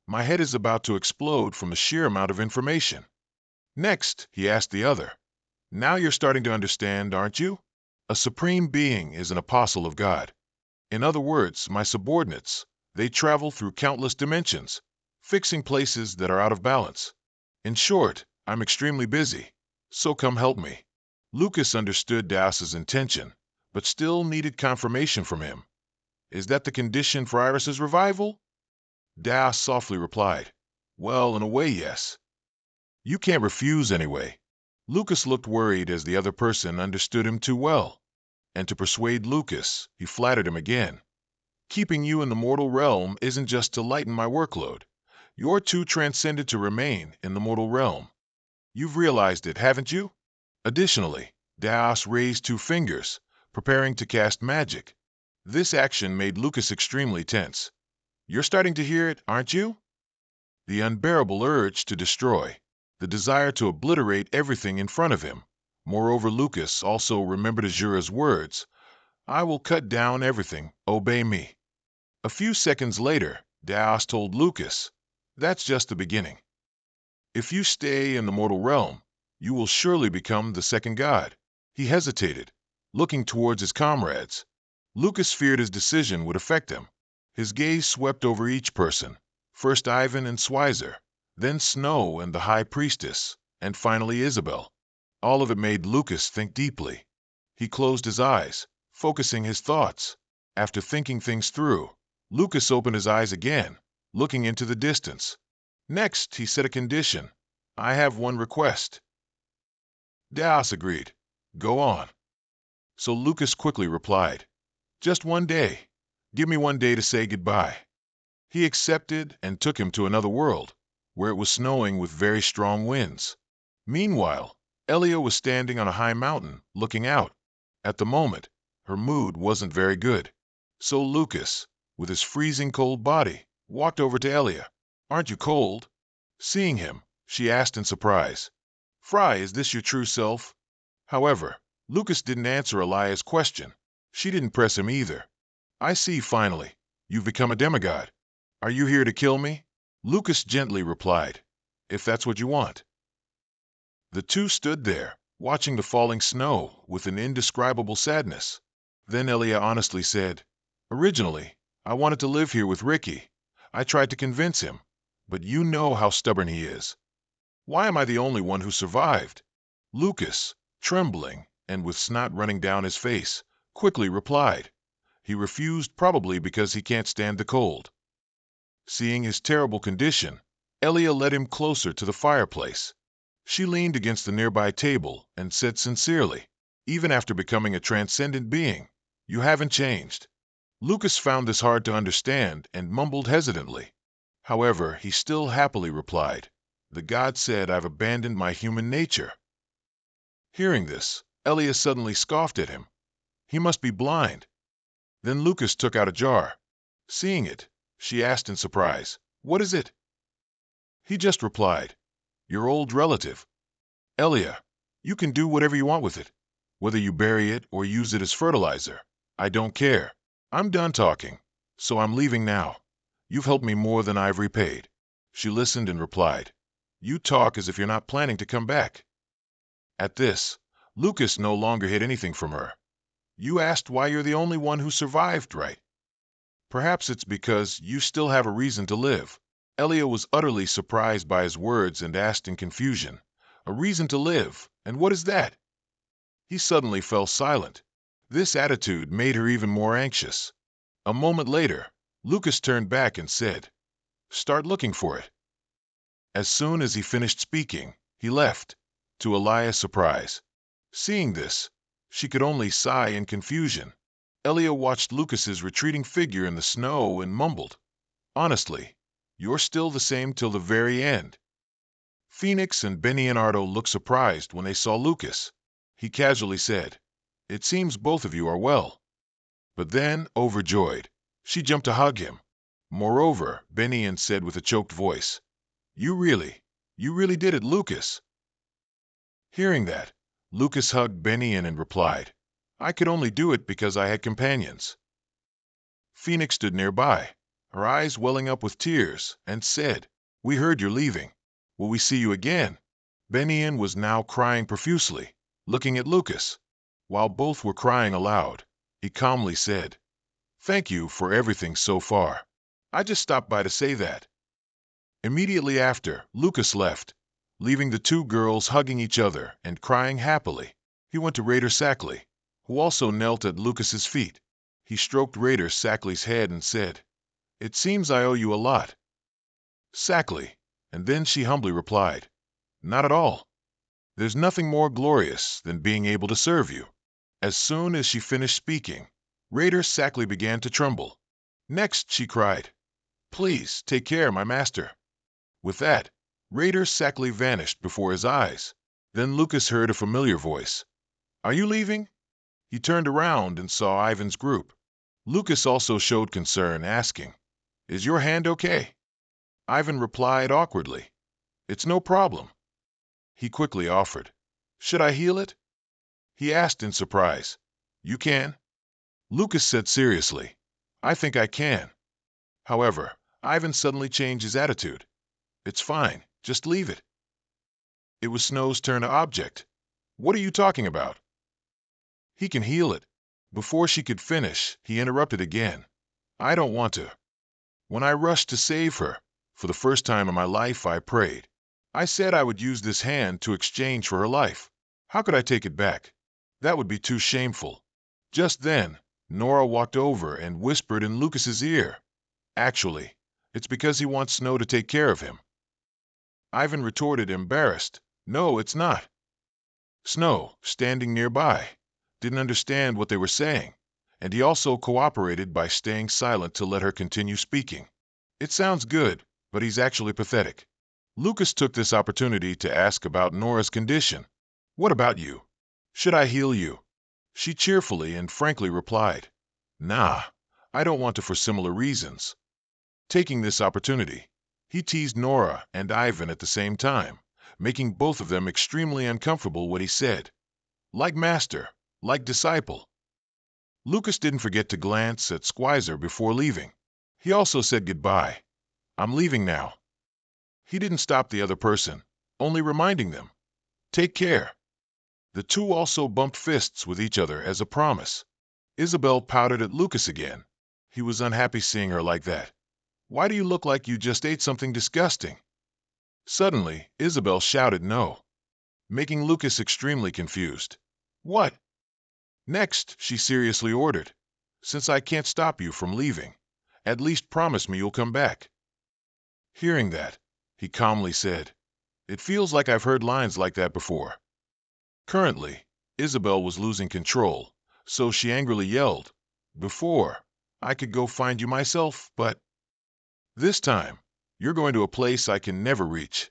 Speaker 1: "My head is about to explode from the sheer amount of information." Next, he asked the other, "Now you're starting to understand, aren't you? A supreme being is an apostle of God. In other words, my subordinates, they travel through countless dimensions, fixing places that are out of balance. In short, I'm extremely busy, so come help me." Lucas understood Daos's intention, but still needed confirmation from him. "Is that the condition for Iris's revival?" Daos softly replied, "Well, in a way, yes. You can't refuse anyway." Lucas looked worried as the other person understood him too well. And to persuade Lucas, he flattered him again. "Keeping you in the mortal realm isn't just to lighten my workload. You're too transcended to remain in the mortal realm. You've realized it, haven't you?" Additionally, Daos raised 2 fingers, preparing to cast magic. This action made Lucas extremely tense. "You're starting to hear it, aren't you?" The unbearable urge to destroy, the desire to obliterate everything in front of him. Moreover, Lucas also remembered Azura's words, "I will cut down everything, obey me." A few seconds later, Daos told Lucas, "That's just the beginning. If you stay in the mortal realm, you will surely become the second god." He hesitated, looking towards his comrades. Lucas feared his decision would affect him. His gaze swept over each person, first Ivan and Schweizer, then Snow and the High Priestess, and finally Isabel. All of it made Lucas think deeply. He closed his eyes, focusing his thoughts. After thinking things through, Lucas opened his eyes again, looking into the distance. Next, he set a condition. "I have one request." Daos agreed. "Go on." So Lucas quickly replied, "Just one day. Give me one day to say goodbye." He accepted and took him to another world, where it was snowing with very strong winds. Meanwhile, Elia was standing on a high mountain, looking out. At the moment, her mood wasn't very good. So Lucas, with his freezing cold body, walked over to Elia. "Aren't you cold?" Seeing him, she asked in surprise, "Frey, is this your true self?" However, Lucas didn't answer Elia's question. She didn't press him either. "I see, finally. You've become a demigod. Are you here to kill me?" Lucas gently replied, "If that's what you want." The two stood there, watching the falling snow with an indescribable sadness. Then Elia honestly said, "Originally, I wanted to live here with Ricky. I tried to convince him, but you know how stubborn he is. Why am I the only one who survived?" Lucas, trembling and with snot running down his face, quickly replied, "He refused probably because he can't stand the cold." Seeing his terrible condition, Elia led him closer to the fireplace. She leaned against the nearby table and said sincerely, "Even after becoming a transcendent being, you haven't changed." Lucas found this hard to understand and mumbled hesitantly. However, he still happily replied, "The god said I've abandoned my human nature." Hearing this, Elia suddenly scoffed at him. He must be blind. Then Lucas took out a jar. Seeing it, she asked in surprise, "What is it?" He just replied, "Your old relative." "Elia, you can do whatever you want with it. Whether you bury it or use it as fertilizer, I don't care. I'm done talking, so I'm leaving now. You've helped me more than I've repaid." She listened and replied, "You talk as if you're not planning to come back." At this, Lucas no longer hid anything from her. "You asked why you're the only one who survived, right? Perhaps it's because you still have a reason to live." Elia was utterly surprised by his words and asked in confusion, "A reason to live? And what is that?" He suddenly fell silent. This attitude made her even more anxious. A moment later, Lucas turned back and said, "Start looking for it." As soon as he finished speaking, he left, to Elia's surprise. Seeing this, she could only sigh in confusion. Elia watched Lucas's retreating figure in the snow and mumbled, "Honestly, you're still the same till the very end." Phoenix and Beniardo looked surprised when they saw Lucas. He casually said, "It seems both of you are well." But then, overjoyed, she jumped to hug him. Moreover, Benian said with a choked voice, you really did it, Lucas." Hearing that, Lucas hugged Benny and replied, I could only do it because I had companions. Phoenix stood nearby, her eyes welling up with tears, and said, We heard you're leaving. Will we see you again? Benny was now crying profusely, looking at Lucas. While both were crying aloud, he calmly said, Thank you for everything so far. I just stopped by to say that. Immediately after, Lucas left, leaving the two girls hugging each other and crying happily. He went to Raider Sackley, who also knelt at Lucas's feet. He stroked Raider Sackley's head and said, It seems I owe you a lot. Sackley, and then she humbly replied, Not at all. There's nothing more glorious than being able to serve you. As soon as she finished speaking, Raider Sackley began to tremble. Next, she cried, Please take care, my master. With that, Raider Sackley vanished before his eyes. Then Lucas heard a familiar voice. Are you leaving? He turned around and saw Ivan's group. Lucas also showed concern, asking, Is your hand okay? Ivan replied awkwardly, It's no problem. He quickly offered, Should I heal it? He asked in surprise, You can? Lucas said seriously, I think I can. However, Ivan suddenly changed his attitude. It's fine, just leave it. It was Snow's turn to object. What are you talking about? He can heal it. Before she could finish, he interrupted again. I don't want to. When I rushed to save her, for the first time in my life I prayed. I said I would use this hand to exchange for her life. How could I take it back? That would be too shameful. Just then, Nora walked over and whispered in Lucas's ear. Actually, it's because he wants Snow to take care of him. Ivan retorted, embarrassed, No, it's not. Snow, standing nearby, didn't understand what they were saying, and he also cooperated by staying silent to let her continue speaking. It sounds good, but he's actually pathetic. Lucas took this opportunity to ask about Nora's condition. What about you? Should I heal you? She cheerfully and frankly replied, Nah, I don't want to for similar reasons. Taking this opportunity, he teased Nora and Ivan at the same time, making both of them extremely uncomfortable when he said, Like master, like disciple. Lucas didn't forget to glance at Squeezer before leaving. He also said goodbye. I'm leaving now. He didn't stop the other person, only reminding them, Take care. The two also bumped fists with each other as a promise. Isabel pouted at Lucas again. He was unhappy seeing her like that. Why do you look like you just ate something disgusting? Suddenly, Isabel shouted no, making Lucas extremely confused. What? Next, she seriously ordered, Since I can't stop you from leaving, at least promise me you'll come back. Hearing that, he calmly said, It feels like I've heard lines like that before. Currently, Isabel was losing control, so she angrily yelled, Before, I could go find you myself, but this time, you're going to a place I can never reach.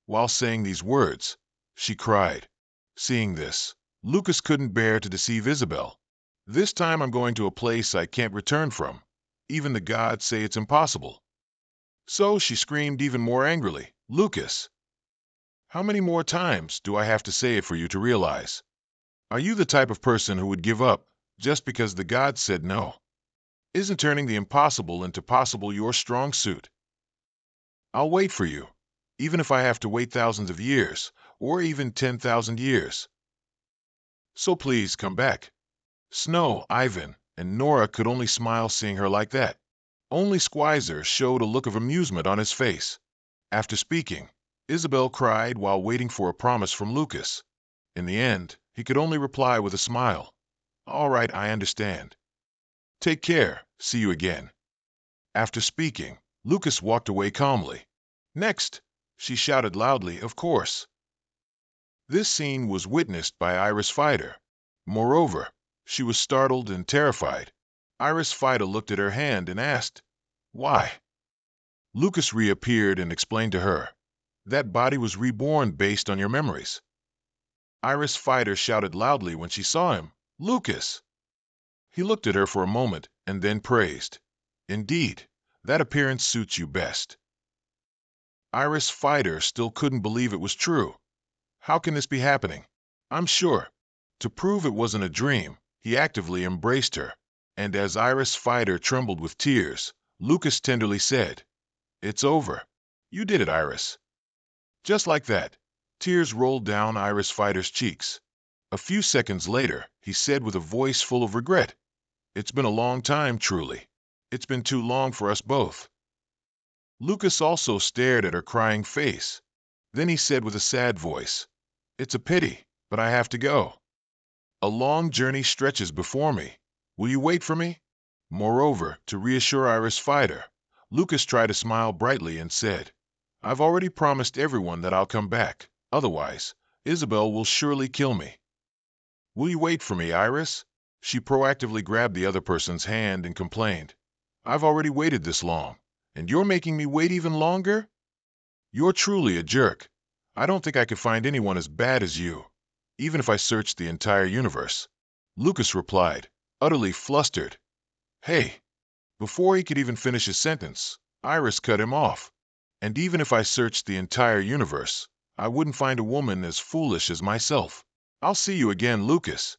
Speaker 1: While saying these words, she cried. Seeing this, Lucas couldn't bear to deceive Isabel. This time I'm going to a place I can't return from. Even the gods say it's impossible. So she screamed even more angrily, Lucas, how many more times do I have to say it for you to realize? Are you the type of person who would give up just because the gods said no? Isn't turning the impossible into possible your strong suit? I'll wait for you, even if I have to wait thousands of years, or even 10,000 years. So please come back. Snow, Ivan, and Nora could only smile seeing her like that. Only Squeezer showed a look of amusement on his face. After speaking, Isabel cried while waiting for a promise from Lucas. In the end, he could only reply with a smile. All right, I understand. Take care, see you again. After speaking, Lucas walked away calmly. Next, she shouted loudly, Of course. This scene was witnessed by Iris Fighter. Moreover, she was startled and terrified. Iris Fighter looked at her hand and asked, Why? Lucas reappeared and explained to her, That body was reborn based on your memories. Iris Fighter shouted loudly when she saw him, Lucas! He looked at her for a moment and then praised, Indeed, that appearance suits you best. Iris Fighter still couldn't believe it was true. How can this be happening? I'm sure. To prove it wasn't a dream, he actively embraced her. And as Iris' fighter trembled with tears, Lucas tenderly said, "It's over. You did it, Iris." Just like that, tears rolled down Iris' fighter's cheeks. A few seconds later, he said with a voice full of regret, "It's been a long time, truly. It's been too long for us both." Lucas also stared at her crying face. Then he said with a sad voice, "It's a pity, but I have to go. A long journey stretches before me. Will you wait for me?" Moreover, to reassure Iris' fighter, Lucas tried to smile brightly and said, "I've already promised everyone that I'll come back. Otherwise, Isabel will surely kill me." "Will you wait for me, Iris?" She proactively grabbed the other person's hand and complained, "I've already waited this long, and you're making me wait even longer? You're truly a jerk. I don't think I could find anyone as bad as you, even if I searched the entire universe." Lucas replied, utterly flustered. "Hey!" Before he could even finish his sentence, Iris cut him off. "And even if I searched the entire universe, I wouldn't find a woman as foolish as myself. I'll see you again, Lucas.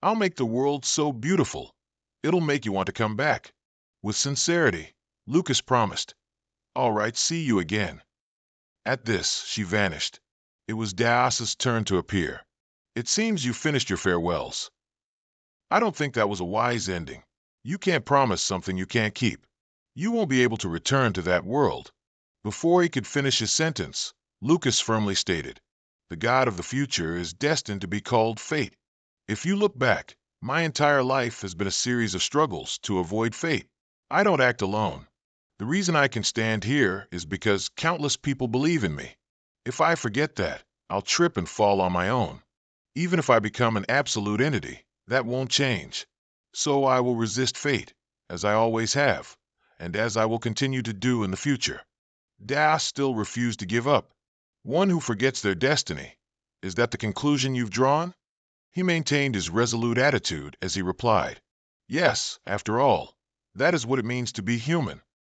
Speaker 1: I'll make the world so beautiful. It'll make you want to come back." With sincerity, Lucas promised, "All right, see you again." At this, she vanished. It was Daas's turn to appear. "It seems you finished your farewells." "I don't think that was a wise ending. You can't promise something you can't keep. You won't be able to return to that world." Before he could finish his sentence, Lucas firmly stated, "The god of the future is destined to be called fate. If you look back, my entire life has been a series of struggles to avoid fate. I don't act alone. The reason I can stand here is because countless people believe in me. If I forget that, I'll trip and fall on my own. Even if I become an absolute entity, that won't change. So I will resist fate, as I always have, and as I will continue to do in the future." Daas still refused to give up. "One who forgets their destiny. Is that the conclusion you've drawn?" He maintained his resolute attitude as he replied, "Yes, after all, that is what it means to be human.